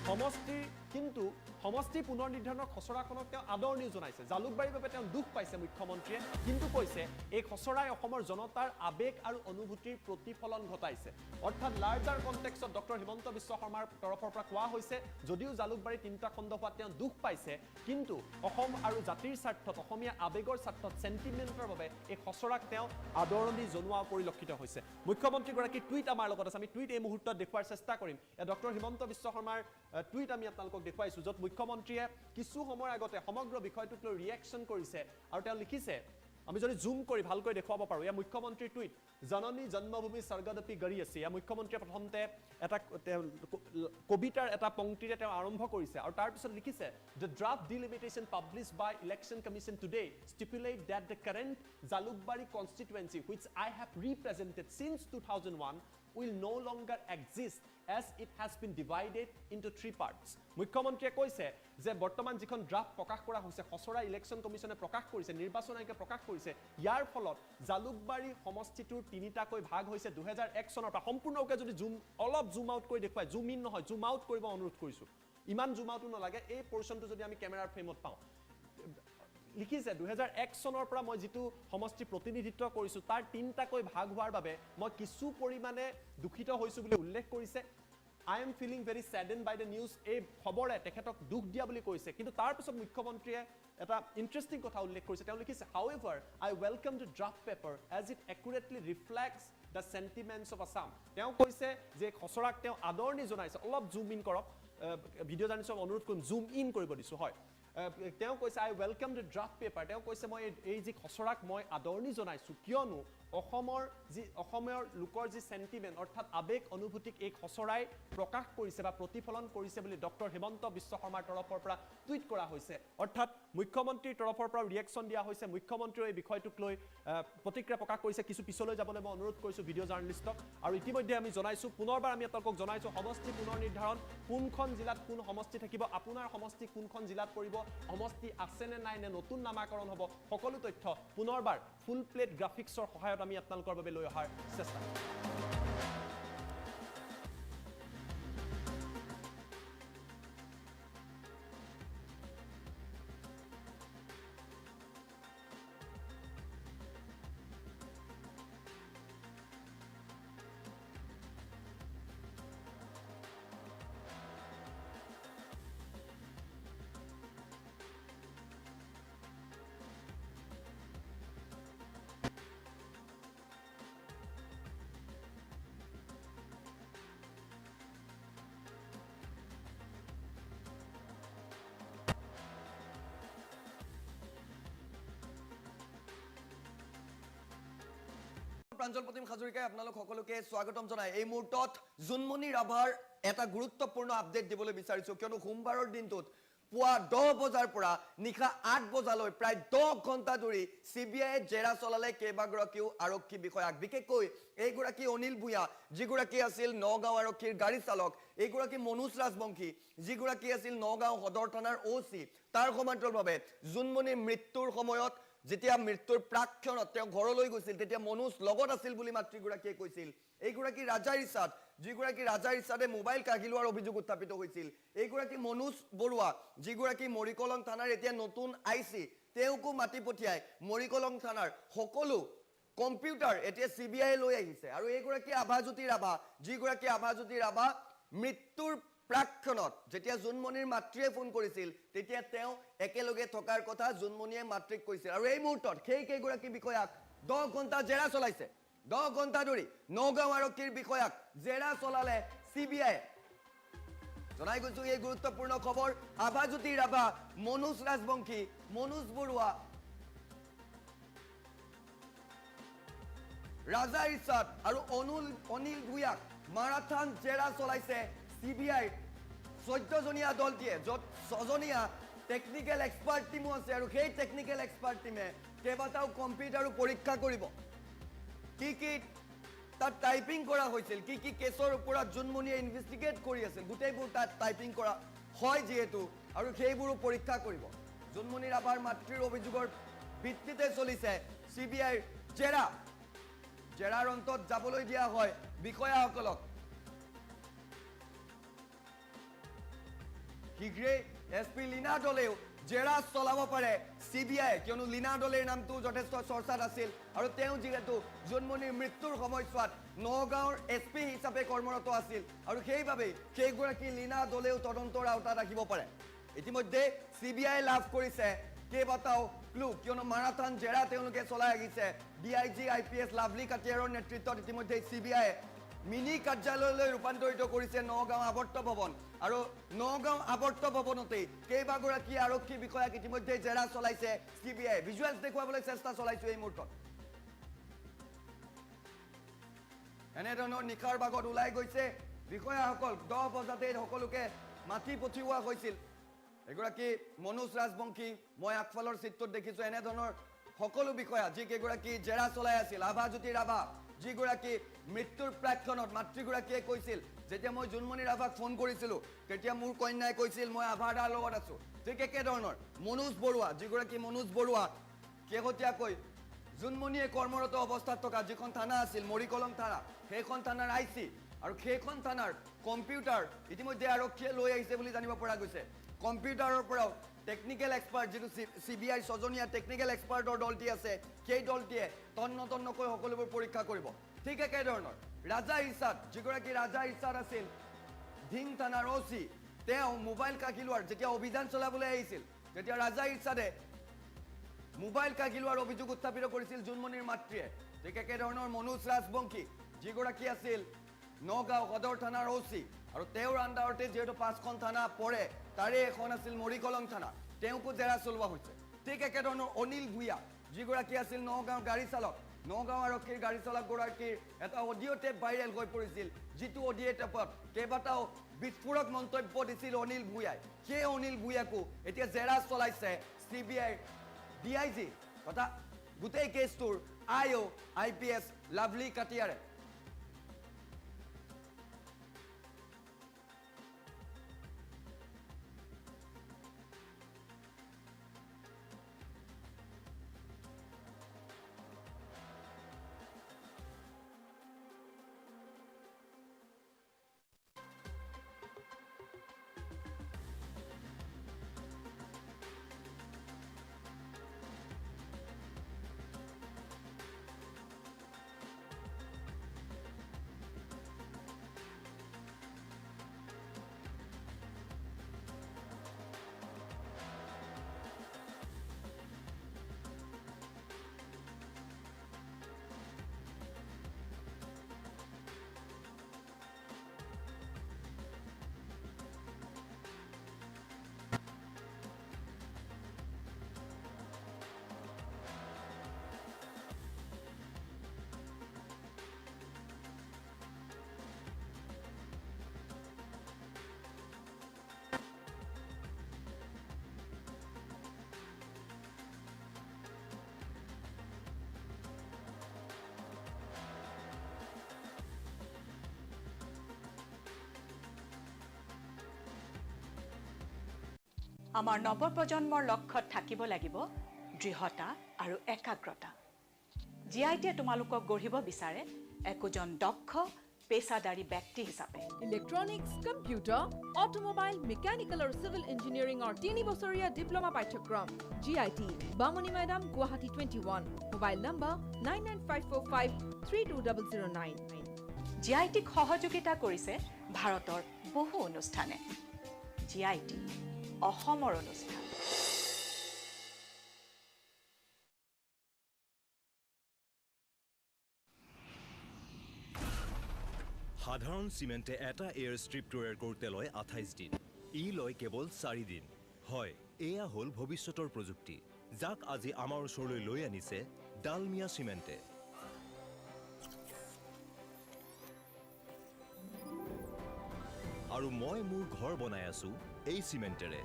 সমষ্টিৰ কিন্তু সমষ্টি পুনৰ নিৰ্ধাৰণৰ খচৰাখনক তেওঁ আদৰণি জনাইছে জালুকবাৰীৰ বাবে তেওঁ দুখ পাইছে মুখ্যমন্ত্ৰীয়ে কিন্তু কৈছে এই খচৰাই অসমৰ জনতাৰ আবেগ আৰু অনুভূতিৰ প্ৰতিফলন ঘটাইছে অৰ্থাৎ লাৰ্জাৰ কনটেক্সটত ডক্টৰ হিমন্ত বিশ্ব শৰ্মাৰ তৰফৰ পৰা কোৱা হৈছে যদিও জালুকবাৰী তিনিটা খণ্ড হোৱাত তেওঁ দুখ পাইছে কিন্তু অসম আৰু জাতিৰ স্বাৰ্থত অসমীয়া আবেগৰ স্বাৰ্থত চেণ্টিমেণ্টৰ বাবে এই খচৰাক তেওঁ আদৰণি জনোৱা পৰিলক্ষিত হৈছে মুখ্যমন্ত্ৰীগৰাকী টুইট আমাৰ লগত আছে আমি টুইট এই মুহূৰ্তত দেখুৱাৰ চেষ্টা কৰিম ডক্টৰ হিমন্ত বিশ্ব শৰ্মাৰ টুইট আমি আপোনালোকক দেখুৱাইছোঁ য'ত মুখ্যমন্ত্ৰীয়ে কিছু সময়ৰ আগতে সমগ্ৰ বিষয়টোক লৈ ৰিয়েকশ্যন কৰিছে আৰু তেওঁ লিখিছে আমি যদি জুম কৰি ভালকৈ দেখুৱাব পাৰোঁ এয়া মুখ্যমন্ত্ৰীৰ টুইট জননী জন্মভূমি স্বৰ্গদপি গৰি আছে এয়া মুখ্যমন্ত্ৰীয়ে প্ৰথমতে এটা কবিতাৰ এটা পংক্তিৰে তেওঁ আৰম্ভ কৰিছে আৰু তাৰপিছত লিখিছে the draft delimitation published by election commission today stipulate date the current Jalukbari constituency which I have represented since 2001 will no longer exist as it has been divided into 3 parts. মুখ্যমন্ত্ৰীয়ে কৈছে যে বৰ্তমান যিখন ড্ৰাফট প্ৰকাশ কৰা হৈছে খচৰা ইলেকশ্যন কমিশ্যনে প্ৰকাশ কৰিছে নিৰ্বাচন আয়োগে প্ৰকাশ কৰিছে ইয়াৰ ফলত জালুকবাৰী সমষ্টিটোৰ তিনিটাকৈ ভাগ হৈছে 2001 চনৰ পৰা সম্পূৰ্ণকৈ যদি অলপ জুম আউট কৰি দেখুৱাই জুম ইন নহয় জুম আউট কৰিব অনুৰোধ কৰিছোঁ ইমান জুম আউটো নালাগে এই পৰ্চনটো যদি আমি কেমেৰাৰ ফ্ৰেমত পাওঁ লিখিছে 2001 চনৰ পৰা মই যিটো সমষ্টি প্ৰতিনিধিত্ব কৰিছোঁ তাৰ তিনিটাকৈ ভাগ হোৱাৰ বাবে মই কিছু পৰিমাণে দুখিত হৈছোঁ বুলি উল্লেখ কৰিছে I am feeling very saddened by the news এই খবৰে তেখেতক দুখ দিয়া বুলি কৈছে কিন্তু তাৰপিছত মুখ্যমন্ত্ৰীয়ে এটা ইণ্টাৰেষ্টিং কথা উল্লেখ কৰিছে তেওঁ লিখিছে however I welcome the draft paper as it accurately reflects the sentiments of Assam তেওঁ কৈছে যে খচৰাক তেওঁ আদৰণি জনাইছে অলপ জুম ইন কৰক ভিডিঅ' জানিছোঁ অনুৰোধ কৰিম জুম ইন কৰিব দিছোঁ হয় তেওঁ কৈছে আই ৱেলকাম দ্য ড্ৰাফট পেপাৰ তেওঁ কৈছে মই এই যি খচৰাক মই আদৰণি জনাইছোঁ কিয়নো অসমৰ লোকৰ যি চেণ্টিমেণ্ট অৰ্থাৎ আবেগ অনুভূতিক এই খচৰাই প্ৰকাশ কৰিছে বা প্ৰতিফলন কৰিছে বুলি ডক্টৰ হিমন্ত বিশ্ব শৰ্মাৰ তৰফৰ পৰা টুইট কৰা হৈছে অৰ্থাৎ মুখ্যমন্ত্ৰীৰ তৰফৰ পৰা ৰিয়েকশ্যন দিয়া হৈছে মুখ্যমন্ত্ৰীয়ে এই বিষয়টোক লৈ প্ৰতিক্ৰিয়া প্ৰকাশ কৰিছে কিছু পিছলৈ যাবলৈ মই অনুৰোধ কৰিছোঁ ভিডিঅ' জাৰ্নেলিষ্টক আৰু ইতিমধ্যে আমি জনাইছোঁ পুনৰবাৰ আমি আপোনালোকক জনাইছোঁ সমষ্টি পুনৰ নিৰ্ধাৰণ কোনখন জিলাত কোন সমষ্টি থাকিব আপোনাৰ সমষ্টি কোনখন জিলাত পৰিব সমষ্টি আছে নে নাই নে নতুন নামাকৰণ হ'ব সকলো তথ্য পুনৰবাৰ ফুল প্লেট গ্ৰাফিক্সৰ সহায়ত আমি আপোনালোকৰ বাবে লৈ অহাৰ চেষ্টা প্ৰাঞ্জল প্ৰতিম হাজৰিকাই আপোনালোক সকলোকে স্বাগতম জনাই এই মুহূৰ্তত জুনমণি ৰাভাৰ এটা গুৰুত্বপূৰ্ণ আপডেট দিবলৈ বিচাৰিছো কিয়নো সোমবাৰৰ দিনটোত পুৱা 10 বজাৰ পৰা নিশা 8 বজালৈ প্ৰায় 10 ঘণ্টা ধৰি সিবিআই জেৰা চলালে কেইবাগৰাকীও আৰক্ষী বিষয়াক বিশেষকৈ এইগৰাকী অনিল ভূঞা যিগৰাকী আছিল নগাঁও আৰক্ষীৰ গাড়ী চালক এইগৰাকী মনোজ ৰাজবংশী যিগৰাকী আছিল নগাঁও সদৰ থানাৰ ওসি তাৰ সমান্তৰালভাৱে জুনমণিৰ মৃত্যুৰ সময়ত যেতিয়া মৃত্যুৰ প্ৰাক্ষণত তেওঁ ঘৰলৈ গৈছিল তেতিয়া মনোজ লগত আছিল বুলি মাতৃগৰাকীয়ে কৈছিল এইগৰাকী ৰাজাৰ ইছাদ যিগৰাকী ৰাজাৰ ইছাদে মোবাইল কাঢ়ি লোৱাৰ অভিযোগ উত্থাপিত হৈছিল এইগৰাকী মনোজ বৰুৱা যিগৰাকী মৰিকলং থানাৰ এতিয়া নতুন আইসি তেওঁকো মাতি পঠিয়াই মৰিকলং থানাৰ সকলো কম্পিউটাৰ এতিয়া সিবিআই লৈ আহিছে আৰু এইগৰাকী আভাজ্যোতি ৰাভা যিগৰাকী আভাজ্যোতি ৰাভা মৃত্যুৰ প্ৰাক্ষণত যেতিয়া জুনমণিৰ মাতৃয়ে ফোন কৰিছিল তেতিয়া তেওঁ একেলগে থকাৰ কথা জুনমণিয়ে মাতৃক কৈছিল আৰু এই মুহূৰ্তত সেই কেইগৰাকী বিষয়াক 10 ঘণ্টা জেৰা চলাইছে 10 ঘণ্টা ধৰি নগাঁও আৰক্ষীৰ বিষয়াক জেৰা চলালে সিবিআই জনাই গৈছো এই গুৰুত্বপূৰ্ণ খবৰ আভাজ্যোতি ৰাভা মনোজ ৰাজবংশী মনোজ বৰুৱা ৰাজা ইছাদ আৰু অনিল ভূঞাক মাৰাথান জেৰা চলাইছে সিবিআই 14 জনীয়া দলটিয়ে যত 6 জনীয়া টেকনিক্যাল এক্সপাৰ্ট টিমও আছে আৰু সেই টেকনিক্যাল এক্সপাৰ্ট টিমে কেইবাটাও কম্পিউটাৰো পৰীক্ষা কৰিব কি তাত টাইপিং কৰা হৈছিল কি কেছৰ ওপৰত জুনমণিয়ে ইনভেষ্টিগেট কৰি আছিল গোটেইবোৰ তাত টাইপিং কৰা হয় যেহেতু আৰু সেইবোৰো পৰীক্ষা কৰিব জুনমণি ৰাভাৰ মাতৃৰ অভিযোগৰ ভিত্তিতে চলিছে সিবিআইৰ জেৰাৰ অন্তত যাবলৈ দিয়া হয় বিষয়াসকলক শীঘ্ৰে এসপি লীনা দলেও জেৰা চলাব পাৰে সিবিআই কিয়নো লীনা দলেৰ নামটো যথেষ্ট চৰ্চাত আছিল আৰু তেওঁ যেহেতু জুনমণিৰ মৃত্যুৰ সময়ছোৱাত নগাঁৱৰ এসপি হিচাপে কৰ্মৰত আছিল আৰু সেইবাবেই সেইগৰাকী লীনা দলেও তদন্তৰ আওতাত ৰাখিব পাৰে ইতিমধ্যে সিবিআই লাভ কৰিছে কেইবাটাও ক্লু কিয়নো মাৰাথান জেৰা তেওঁলোকে চলাই আহিছে ডিআইজি আইপিএছ লাভলী কাটিয়াৰৰ নেতৃত্বত ইতিমধ্যে সিবিআই মিনি কাৰ্যালয়লৈ ৰূপান্তৰিত কৰিছে নগাঁও আৱৰ্ত ভৱন আৰু নগাঁও আৱৰ্ত ভৱনতেই কেইবাগৰাকী আৰক্ষী বিষয়াক ইতিমধ্যে জেৰা চলাইছে সিবিআই ভিজুৱেলছ দেখুৱাবলৈ চেষ্টা চলাইছো এই মুহূৰ্তত এনেধৰণৰ নিশাৰ ভাগত ওলাই গৈছে বিষয়াসকল 10 বজাতে সকলোকে মাতি পঠিওৱা হৈছিল এগৰাকী মনোজ ৰাজবংশী মই আগফালৰ চিত্ৰত দেখিছো এনেধৰণৰ সকলো বিষয়া যি কেইগৰাকী জেৰা চলাই আছিল আভাজ্যোতি ৰাভা যিগৰাকী মৃত্যুৰ প্ৰাক্ষণত মাতৃগৰাকীয়ে কৈছিল যেতিয়া মই জুনমণি ৰাভাক ফোন কৰিছিলো তেতিয়া মোৰ কন্যাই কৈছিল মই আভাদাৰ লগত আছো ঠিক একেধৰণৰ মনোজ বৰুৱা যিগৰাকী মনোজ বৰুৱা কেহতীয়াকৈ জুনমণিয়ে কৰ্মৰত অৱস্থাত থকা যিখন থানা আছিল মৰিকলং থানা সেইখন থানাৰ আইসি আৰু সেইখন থানাৰ কম্পিউটাৰ ইতিমধ্যে আৰক্ষীয়ে লৈ আহিছে বুলি জানিব পৰা গৈছে কম্পিউটাৰৰ পৰাও টেকনিক্যাল এক্সপাৰ্ট যেটো সিবিআই 6 জনীয়া টেকনিক্যাল এক্সপাৰ্টৰ দলটি আছে সেই দলটিয়ে তন্নকৈ সকলোবোৰ পৰীক্ষা কৰিব ঠিক একেধৰণৰ ৰাজা ইছাদ যিগৰাকী ৰাজা ইছাদ আছিল ধিং থানাৰ ওসি তেওঁ মোবাইল কাঢ়ি লোৱাৰ যেতিয়া অভিযান চলাবলৈ আহিছিল তেতিয়া ৰাজা ইছাদে মোবাইল কাঢ়ি লোৱাৰ অভিযোগ উত্থাপিত কৰিছিল জুনমণিৰ মাতৃয়ে ঠিক একেধৰণৰ মনোজ ৰাজবংশী যিগৰাকী আছিল নগাঁও সদৰ থানাৰ ওসি আৰু তেওঁৰ আণ্ডাৰতে যেহেতু 5খন থানা পৰে তাৰে এখন আছিল মৰিকলং থানা তেওঁকো জেৰা চলোৱা হৈছে ঠিক একেধৰণৰ অনিল ভূঞা যিগৰাকী আছিল নগাঁও গাড়ী চালক নগাঁও আৰক্ষীৰ গাড়ী চালক গৰাকীৰ এটা অডিঅ' টেপ ভাইৰেল হৈ পৰিছিল যিটো অডিঅ' টেপত কেইবাটাও বিস্ফোৰক মন্তব্য দিছিল অনিল ভূঞাই সেই অনিল ভূঞাকো এতিয়া জেৰা চলাইছে সিবিআই ডিআইজি তথা গোটেই কেছটোৰ আইঅ' আইপিএছ লাভলী কাটিয়াৰে আমাৰ নৱপ্ৰজন্মৰ লক্ষ্যত থাকিব লাগিব দৃঢ়তা আৰু একাগ্ৰতা জিআইটিয়ে তোমালোকক গঢ়িব বিচাৰে একোজন দক্ষ পেছাদাৰী ব্যক্তি হিচাপে ইলেক্ট্ৰনিক্স কম্পিউটাৰ অটোমোবাইল মেকানিকেল আৰু সিভিল ইঞ্জিনিয়াৰিঙৰ 3 বছৰীয়া ডিপ্ল'মা পাঠ্যক্ৰম GIT বামনি মৈদাম গুৱাহাটী 21 মোবাইল নম্বৰ 9954532009 জিআইটিক সহযোগিতা কৰিছে ভাৰতৰ বহু অনুষ্ঠানে জিআইটি অসমৰ অনুষ্ঠান সাধাৰণ চিমেণ্টে এটা এয়াৰ ষ্ট্ৰিপ তৈয়াৰ কৰোঁতে লয় 28 দিন ই লয় কেৱল 4 দিন হয় এয়া হ'ল ভৱিষ্যতৰ প্ৰযুক্তি যাক আজি আমাৰ ওচৰলৈ লৈ আনিছে ডালমিয়া চিমেণ্টে আৰু মই মোৰ ঘৰ বনাই আছো এই চিমেণ্টেৰে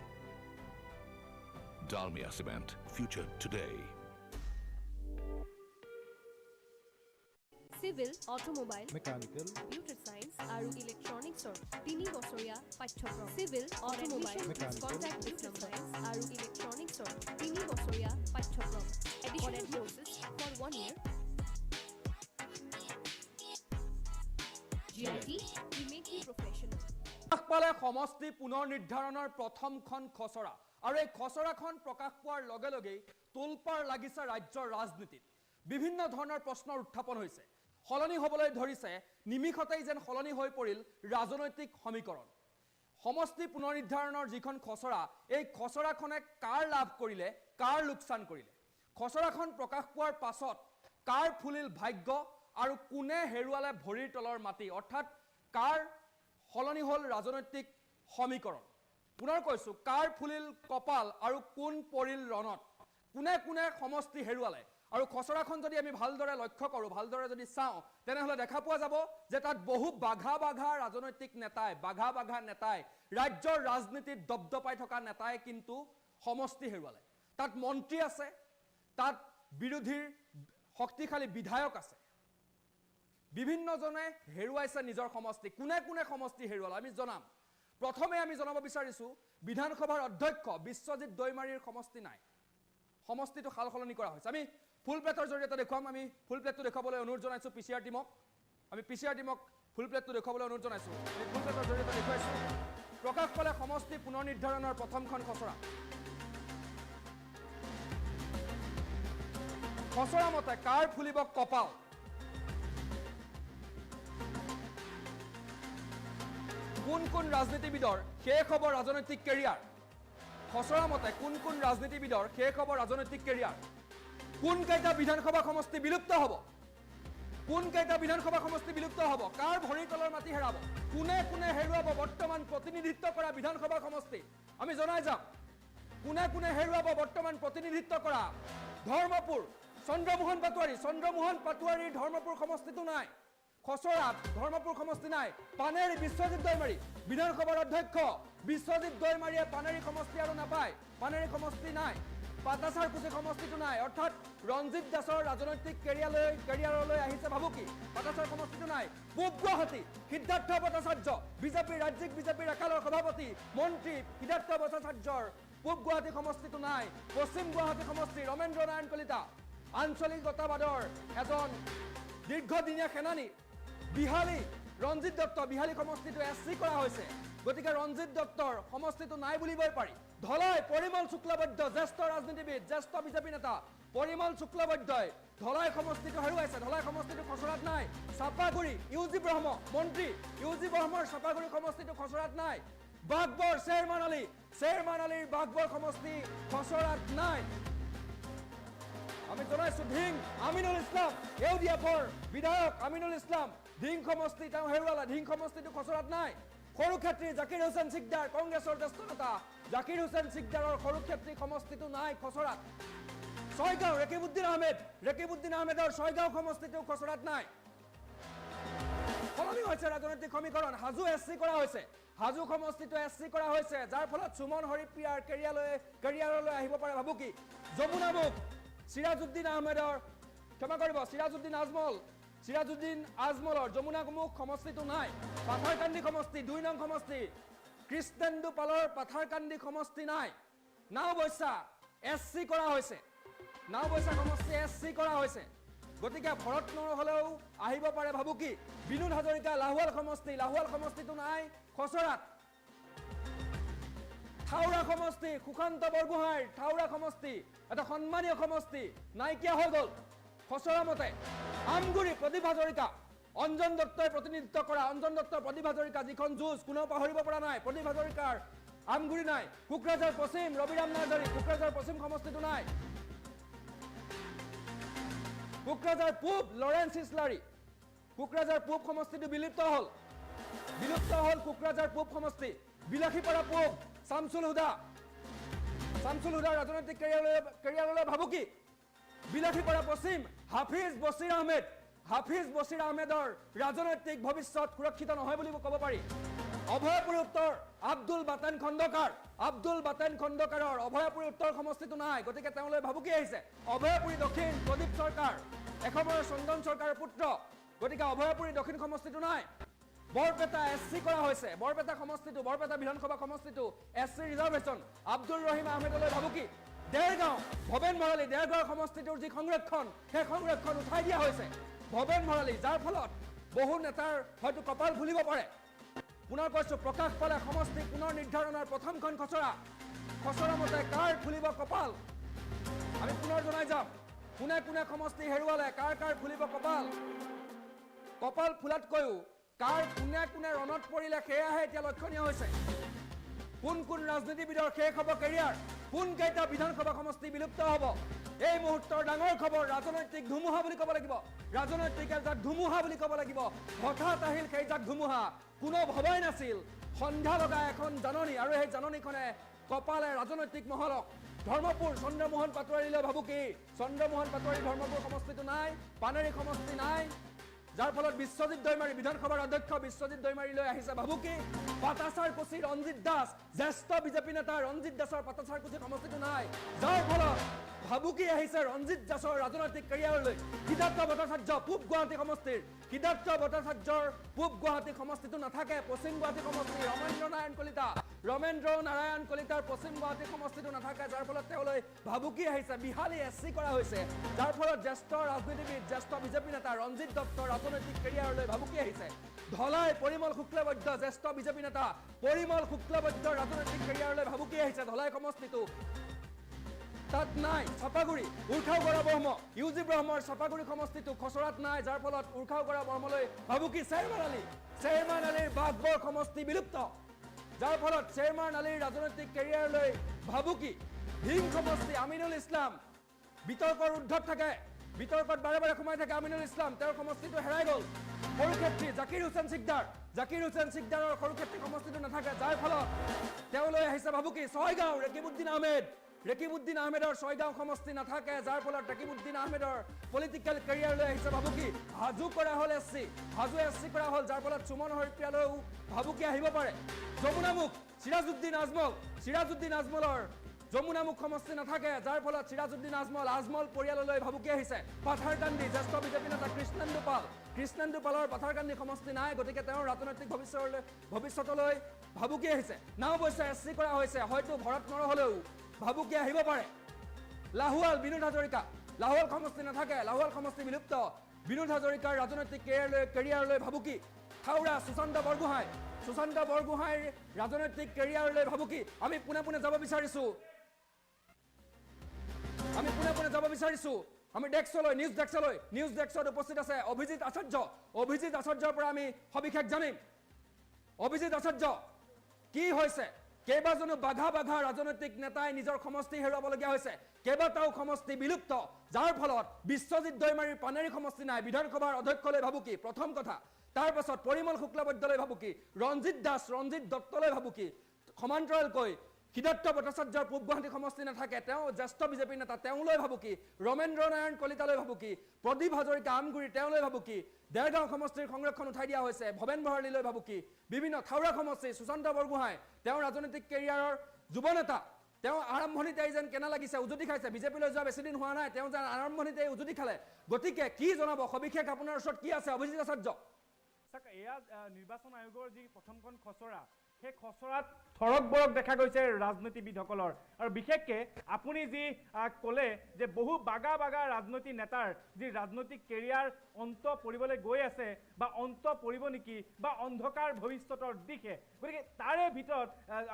Dalmia Cement. Future today. Civil, Automobile, Mechanical, Computer Science আৰু Electronicsৰ 3 বছৰীয়া পাঠ্যক্ৰম Civil, Automobile, Contact System Science আৰু Electronicsৰ 3 বছৰীয়া পাঠ্যক্ৰম Additional courses for 1 year GIT, we make you professional. পালে সমষ্টি পুনৰ নিৰ্ধাৰণৰ প্ৰথমখন খচৰা আৰু এই খচৰাখন প্ৰকাশ পোৱাৰ লগে লগে তোলপাৰ লাগিছে ৰাজ্যৰ ৰাজনীতিত বিভিন্ন ধৰণৰ প্ৰশ্নৰ উত্থাপন হৈছে সলনি হ'বলৈ ধৰিছে নিমিষতেই যেন সলনি হৈ পৰিল ৰাজনৈতিক সমীকৰণ সমষ্টি পুনৰ নিৰ্ধাৰণৰ যিখন খচৰা এই খচৰাখনে কাৰ লাভ কৰিলে কাৰ লোকচান কৰিলে খচৰাখন প্ৰকাশ পোৱাৰ পাছত কাৰ ফুলিল ভাগ্য আৰু কোনে হেৰুৱালে ভৰিৰ তলৰ মাটি অৰ্থাৎ কাৰ সলনি হ'ল ৰাজনৈতিক সমীকৰণ পুনৰ কৈছো কাৰ ফুলিল কপাল আৰু কোন পৰিল ৰণত কোনে কোনে সমষ্টি হেৰুৱালে আৰু খচৰাখন যদি আমি ভালদৰে লক্ষ্য কৰোঁ ভালদৰে যদি চাওঁ তেনেহলে দেখা পোৱা যাব যে তাত বহু বাঘা বাঘা ৰাজনৈতিক নেতাই বাঘা বাঘা নেতাই ৰাজ্যৰ ৰাজনীতিত দবদপাই থকা নেতাই কিন্তু সমষ্টি হেৰুৱালে তাত মন্ত্ৰী আছে তাত বিৰোধীৰ শক্তিশালী বিধায়ক আছে বিভিন্নজনে হেৰুৱাইছে নিজৰ সমষ্টি কোনে কোনে সমষ্টি হেৰুৱালে আমি জনাম প্ৰথমে আমি জনাব বিচাৰিছো বিধানসভাৰ অধ্যক্ষ বিশ্বজিৎ দৈমাৰীৰ সমষ্টি নাই সমষ্টিটো খালখলনি কৰা হৈছে আমি ফুল প্লেটৰ জৰিয়তে দেখুৱাম আমি ফুল প্লেটটো দেখাবলৈ অনুৰোধ জনাইছো পিচিআৰ টিমক আমি পিচিআৰ টিমক ফুল প্লেটটো দেখাবলৈ অনুৰোধ জনাইছো আমি ফুল প্লেটৰ জৰিয়তে দেখুৱাইছো প্ৰকাশ পালে সমষ্টি পুনৰ নিৰ্ধাৰণৰ প্ৰথমখন খচৰা খচৰা মতে কাৰ ফুলিব কপাল কোন কোন ৰাজনীতিবিদৰ শেষ হ'ব ৰাজনৈতিক কেৰিয়াৰ খচৰা মতে কোন কোন ৰাজনীতিবিদৰ শেষ হ'ব ৰাজনৈতিক কেৰিয়াৰ কোন কেইটা বিধানসভা সমষ্টি বিলুপ্ত হ'ব কোন কেইটা বিধানসভা সমষ্টি বিলুপ্ত হ'ব কাৰ ভৰিৰ তলৰ মাটি হেৰাব কোনে কোনে হেৰুৱাব বৰ্তমান প্ৰতিনিধিত্ব কৰা বিধানসভা সমষ্টি আমি জনাই যাম কোনে কোনে হেৰুৱাব বৰ্তমান প্ৰতিনিধিত্ব কৰা ধৰ্মপুৰ চন্দ্ৰমোহন পাটোৱাৰীৰ ধৰ্মপুৰ সমষ্টিটো নাই খচৰাত ধৰ্মপুৰ সমষ্টি নাই পানেৰী বিশ্বজিৎ দৈমাৰী বিধানসভাৰ অধ্যক্ষ বিশ্বজিৎ দৈমাৰীয়ে পানেৰী সমষ্টি আৰু নাপায় পানেৰী সমষ্টি নাই পাটাচাৰকুছি সমষ্টিটো নাই অৰ্থাৎ ৰঞ্জিত দাসৰ ৰাজনৈতিক কেৰিয়াৰলৈ আহিছে ভাবুকি পাটাচাৰ সমষ্টিটো নাই পূব গুৱাহাটী সিদ্ধাৰ্থ ভট্টাচাৰ্য বিজেপিৰ ৰাজ্যিক বিজেপিৰ একালৰ সভাপতি মন্ত্ৰী সিদ্ধাৰ্থ ভট্টাচাৰ্যৰ পূব গুৱাহাটী সমষ্টিটো নাই পশ্চিম গুৱাহাটী সমষ্টি ৰমেন্দ্ৰ নাৰায়ণ কলিতা আঞ্চলিকতাবাদৰ এজন দীৰ্ঘদিনীয়া সেনানী বিহালী ৰঞ্জিত দত্ত বিহালী সমষ্টিটো এছচি কৰা হৈছে গতিকে ৰঞ্জিত দত্তৰ সমষ্টিটো নাই বুলিবই পাৰি ধলাই পৰিমল শুক্লবৈদ্য জ্যেষ্ঠ ৰাজনীতিবিদ জ্যেষ্ঠ বিজেপি নেতা পৰিমল শুক্লবৈদ্যই ধলাই সমষ্টিটো হেৰুৱাইছে ধলাই সমষ্টিটো খচৰাত নাই চাপাগুৰি ইউজি ব্ৰহ্ম মন্ত্ৰী ইউজি ব্ৰহ্মৰ চাপাগুৰি সমষ্টিটো খচৰাত নাই বাঘবৰ শ্বেৰমান আলীৰ বাঘবৰ সমষ্টি খচৰাত নাই আমি জনাইছো ধিং আমিনুল ইছলাম এউডিএফৰ বিধায়ক আমিনুল ইছলাম ধিং সমষ্টি তেওঁ হেৰুৱালে ধিং সমষ্টিটো খচৰাত নাই সৰুক্ষেত্ৰী জাকিৰ হুছেইন সিকদাৰ কংগ্ৰেছৰ জ্যেষ্ঠ নেতা জাকিৰ হুছেইন সিকদাৰৰ সৰুক্ষেত্ৰী সমষ্টিটো নাই খচৰাত ছয়গাঁও ৰেকিবুদ্দিন আহমেদৰ ছয়গাঁও সমষ্টিটো খচৰাত নাই সলনি হৈছে ৰাজনৈতিক সমীকৰণ হাজু এছচি কৰা হৈছে হাজু সমষ্টিটো এছচি কৰা হৈছে যাৰ ফলত সুমন হৰিপ্ৰিয়াৰ কেৰিয়াৰলৈ আহিব পাৰে ভাবুকি যমুনামুখ সিৰাজউদ্দিন আহমেদৰ ক্ষমা কৰিব সিৰাজউদ্দিন আজমলৰ যমুনামুখ সমষ্টিটো নাই পাথাৰকান্দি সমষ্টি 2 নং সমষ্টি কৃষ্ণেন্দু পালৰ পাথাৰকান্দি সমষ্টি নাই নাওবৈচা SC কৰা হৈছে নাওবৈচা সমষ্টি SC কৰা হৈছে গতিকে ভৰত নহলেও আহিব পাৰে ভাবুকি বিনোদ হাজৰিকা লাহোৱাল সমষ্টিটো নাই খচৰাত থাউৰা সমষ্টি সুকান্ত বৰগোহাঁইৰ থাউৰা সমষ্টি এটা সন্মানীয় সমষ্টি নাইকিয়া হৈ গ'ল খচৰা মতে আমগুৰি প্ৰদীপ হাজৰিকা অঞ্জন দত্তই প্ৰতিনিধিত্ব কৰা অঞ্জন দত্তৰ প্ৰদীপ হাজৰিকা যিখন যুঁজ কোনেও পাহৰিব পৰা নাই প্ৰদীপ হাজৰিকাৰ আমগুৰি নাই কোকৰাঝাৰ পশ্চিম ৰবিৰাম নাৰ্জাৰী কোকৰাঝাৰ পশ্চিম সমষ্টিটো নাই কোকৰাঝাৰ পূব লৰেন্স ইছলাৰী কোকৰাঝাৰ পূব সমষ্টিটো বিলুপ্ত হ'ল কোকৰাঝাৰ পূব সমষ্টি বিলাসীপাৰা পূব শামসুল হুদা ৰাজনৈতিক কেৰিয়াৰলৈ ভাবুকি বিলাসীপাৰা পশ্চিম হাফিজ বছিৰ আহমেদৰ ৰাজনৈতিক ভৱিষ্যত সুৰক্ষিত নহয় বুলি ক'ব পাৰি অভয়পুৰ উত্তৰ আব্দুল বাতেন খণ্ডকাৰৰ অভয়পুৰ উত্তৰ সমষ্টিটো নাই গতিকে তেওঁলৈ ভাবুকি আহিছে অভয়পুৰী দক্ষিণ প্ৰদীপ চৰকাৰ এসময়ৰ চন্দন চৰকাৰৰ পুত্ৰ গতিকে অভয়পুৰী দক্ষিণ সমষ্টিটো নাই বৰপেটা SC কৰা হৈছে বৰপেটা বিধানসভা সমষ্টিটো SC ৰিজাৰ্ভেশ্যন আব্দুল ৰহিম আহমেদলৈ ভাবুকি দেৰগাঁও ভৱেন ভৰালী দেৰগাঁও সমষ্টিটোৰ যি সংৰক্ষণ সেই সংৰক্ষণ উঠাই দিয়া হৈছে ভৱেন ভৰালী যাৰ ফলত বহু নেতাৰ হয়তো কপাল ফুলিব পাৰে পুনৰ কৈছো প্ৰকাশ পালে সমষ্টি পুনৰ নিৰ্ধাৰণৰ প্ৰথমখন খচৰা মতে কাৰ ফুলিব কপাল আমি পুনৰ জনাই যাম কোনে সমষ্টি হেৰুৱালে কাৰ ফুলিব কপাল ফুলাতকৈও কাৰ কোনে ৰণত পৰিলে সেয়াহে এতিয়া লক্ষণীয় হৈছে কোন ৰাজনীতিবিদৰ শেষ হ'ব কেৰিয়াৰ কোন কেইটা বিধানসভা সমষ্টি বিলুপ্ত হ'ব এই মুহূৰ্তৰ ডাঙৰ খবৰ ৰাজনৈতিক ধুমুহা বুলি ক'ব লাগিব হঠাৎ আহিল সেইজাক ধুমুহা কোনো ভবাই নাছিল সন্ধ্যা লগা এখন জাননী আৰু সেই জাননীখনে কপালে ৰাজনৈতিক মহলক ধৰ্মপুৰ চন্দ্ৰমোহন পাটোৱাৰীলৈ ভাবুকি ধৰ্মপুৰ সমষ্টিটো নাই পানেৰী সমষ্টি নাই যাৰ ফলত বিশ্বজিৎ দৈমাৰী বিধানসভাৰ অধ্যক্ষ বিশ্বজিৎ দৈমাৰীলৈ আহিছে ভাবুকি পাটাচাৰকুচি ৰঞ্জিত দাস জ্যেষ্ঠ বিজেপি নেতা ৰঞ্জিত দাসৰ পাটাচাৰকুচি সমষ্টিটো নাই যাৰ ফলত ভাবুকি আহিছে ৰঞ্জিত দাসৰ ৰাজনৈতিক কেৰিয়াৰলৈ সিদ্ধাৰ্থ ভট্টাচাৰ্য পূব গুৱাহাটী সমষ্টিৰ ভট্টাচাৰ্যৰ পূব গুৱাহাটী সমষ্টিটো নাথাকে পশ্চিম গুৱাহাটী সমষ্টি ৰমেন্দ্ৰ নাৰায়ণ কলিতাৰ পশ্চিম গুৱাহাটী সমষ্টিটো নাথাকে যাৰ ফলত তেওঁলৈ ভাবুকি আহিছে বিহালী SC কৰা হৈছে যাৰ ফলত জ্যেষ্ঠ ৰাজনীতিবিদ জ্যেষ্ঠ বিজেপি নেতা ৰঞ্জিত দত্তৰ ৰাজনৈতিক কেৰিয়াৰলৈ ভাবুকি আহিছে ধলাই পৰিমল শুক্লবৈদ্য জ্যেষ্ঠ বিজেপি নেতা পৰিমল শুক্লবৈদ্যৰ ৰাজনৈতিক কেৰিয়াৰলৈ ভাবুকি আহিছে ধলাই সমষ্টিটো তাত নাই চাপাগুৰি উৰ্খাওগড়া ব্ৰহ্ম ইউজি ব্ৰহ্মৰ চাপাগুৰি সমষ্টিটো খচৰাত নাই যাৰ ফলত উৰ্খাওগড়া ব্ৰহ্মলৈ ভাবুকি চেয়াৰমান আলীৰ বাঘবৰ সমষ্টি বিলুপ্ত যাৰ ফলত চেয়াৰমান আলীৰ ৰাজনৈতিক কেৰিয়াৰলৈ ভাবুকি ভিং সমষ্টি আমিনুল ইছলাম বিতৰ্কৰ ঊৰ্ধত থাকে বিতৰ্কত বাৰে সোমাই থাকে আমিনুল ইছলাম তেওঁৰ সমষ্টিটো হেৰাই গ'ল সৰুক্ষেত্ৰী জাকিৰ হুছেইন সিকদাৰৰ সৰুক্ষেত্ৰী সমষ্টিটো নাথাকে যাৰ ফলত তেওঁলৈ আহিছে ভাবুকি ছয়গাঁও ৰেকিবুদ্দিন আহমেদৰ ছয়গাঁও সমষ্টি নাথাকে যাৰ ফলত ৰেকিবুদ্দিন আহমেদৰ পলিটিকেল কেৰিয়াৰলৈ আহিছে ভাবুকি হাজু কৰা হ'ল SC কৰা হ'ল যাৰ ফলত সুমন হৰিপ্ৰিয়ালৈও ভাবুকি আহিব পাৰে যমুনামুখ সিৰাজউদ্দিন আজমলৰ যমুনামুখ সমষ্টি নাথাকে যাৰ ফলত সিৰাজউদ্দিন আজমল পৰিয়াললৈ ভাবুকি আহিছে পাথাৰকান্দি জ্যেষ্ঠ বিজেপি নেতা কৃষ্ণেন্দু পালৰ পাথাৰকান্দি সমষ্টি নাই গতিকে তেওঁৰ ৰাজনৈতিক ভৱিষ্যতলৈ ভাবুকি আহিছে নাওবৈচা SC কৰা হৈছে হয়তো ভৰত নহলেও ভাবুকি আহিব পাৰে লাহোৱাল বিনোদ হাজৰিকা লাহোৱাল সমষ্টি নাথাকে লাহোৱাল সমষ্টি বিলুপ্ত বিনোদ হাজৰিকাৰ ৰাজনৈতিক কেৰিয়াৰলৈ ভাবুকি থাউৰা সুশান্ত বৰগোহাঁইৰ ৰাজনৈতিক কেৰিয়াৰলৈ ভাবুকি আমি পোনে যাব বিচাৰিছো আমি নিউজ ডেস্কত উপস্থিত আছে অভিজিত আচাৰ্যৰ পৰা আমি সবিশেষ জানিম অভিজিত আচাৰ্য কি হৈছে কেইবাজনো বাঘা ৰাজনৈতিক নেতাই নিজৰ সমষ্টি হেৰুৱাবলগীয়া হৈছে কেইবাটাও সমষ্টি বিলুপ্ত যাৰ ফলত বিশ্বজিৎ দৈমাৰীৰ পানেৰী সমষ্টি নাই বিধানসভাৰ অধ্যক্ষলৈ ভাবুকি প্ৰথম কথা তাৰ পাছত পৰিমল শুক্লবৈদ্যলৈ ভাবুকি ৰঞ্জিত দত্তলৈ ভাবুকি সমান্তৰালকৈ সিদ্ধাৰ্থ ভট্টাচাৰ্যৰ পূব গুৱাহাটী সমষ্টি নাথাকে তেওঁ জ্যেষ্ঠ বিজেপি নেতা তেওঁলৈ ভাবুকি ৰমেন্দ্ৰ নাৰায়ণ কলিতালৈ ভাবুকি প্ৰদীপ হাজৰিকা আমগুৰি তেওঁলৈ ভাবুকি দেৰগাঁও সমষ্টিৰ সংৰক্ষণ উঠাই দিয়া হৈছে ভৱেন ভৰালীলৈ ভাবুকি বিভিন্ন থাউৰা সমষ্টি সুশান্ত বৰগোহাঁই তেওঁ ৰাজনৈতিক কেৰিয়াৰৰ যুৱ নেতা তেওঁ আৰম্ভণিতে যেন কেনে লাগিছে উজুতি খাইছে বিজেপিলৈ যোৱা বেছি দিন হোৱা নাই তেওঁ যেন আৰম্ভণিতে উজুতি খালে গতিকে কি জনাব সবিশেষ আপোনাৰ ওচৰত কি আছে অভিজিত আচাৰ্য এয়া নিৰ্বাচন আয়োগৰ যি প্ৰথমখন খচৰা সেই খচৰাত থৰক বৰক দেখা গৈছে ৰাজনীতিবিদসকলৰ আৰু বিশেষকৈ আপুনি যি ক'লে যে বহু বাগা বাগা ৰাজনৈতিক নেতাৰ যি ৰাজনৈতিক কেৰিয়াৰ অন্ত পৰিবলৈ গৈ আছে বা অন্ত পৰিব নেকি বা অন্ধকাৰ ভৱিষ্যতৰ দিশে গতিকে তাৰে ভিতৰত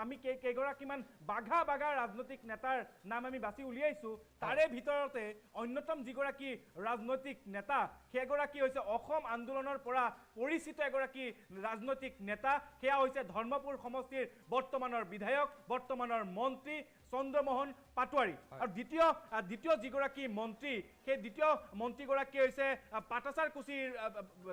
আমি কেইগৰাকীমান বাঘা বাগা ৰাজনৈতিক নেতাৰ নাম আমি বাছি উলিয়াইছোঁ তাৰে ভিতৰতে অন্যতম যিগৰাকী ৰাজনৈতিক নেতা সেইগৰাকী হৈছে অসম আন্দোলনৰ পৰা পৰিচিত এগৰাকী ৰাজনৈতিক নেতা সেয়া হৈছে ধৰ্মপুৰ সমষ্টিৰ বৰ্তমানৰ বিধায়ক বৰ্তমানৰ মন্ত্ৰী চন্দ্ৰমোহন পাটোৱাৰী আৰু দ্বিতীয় যিগৰাকী মন্ত্ৰী সেই দ্বিতীয় মন্ত্ৰীগৰাকী হৈছে পাটাচাৰকুছিৰ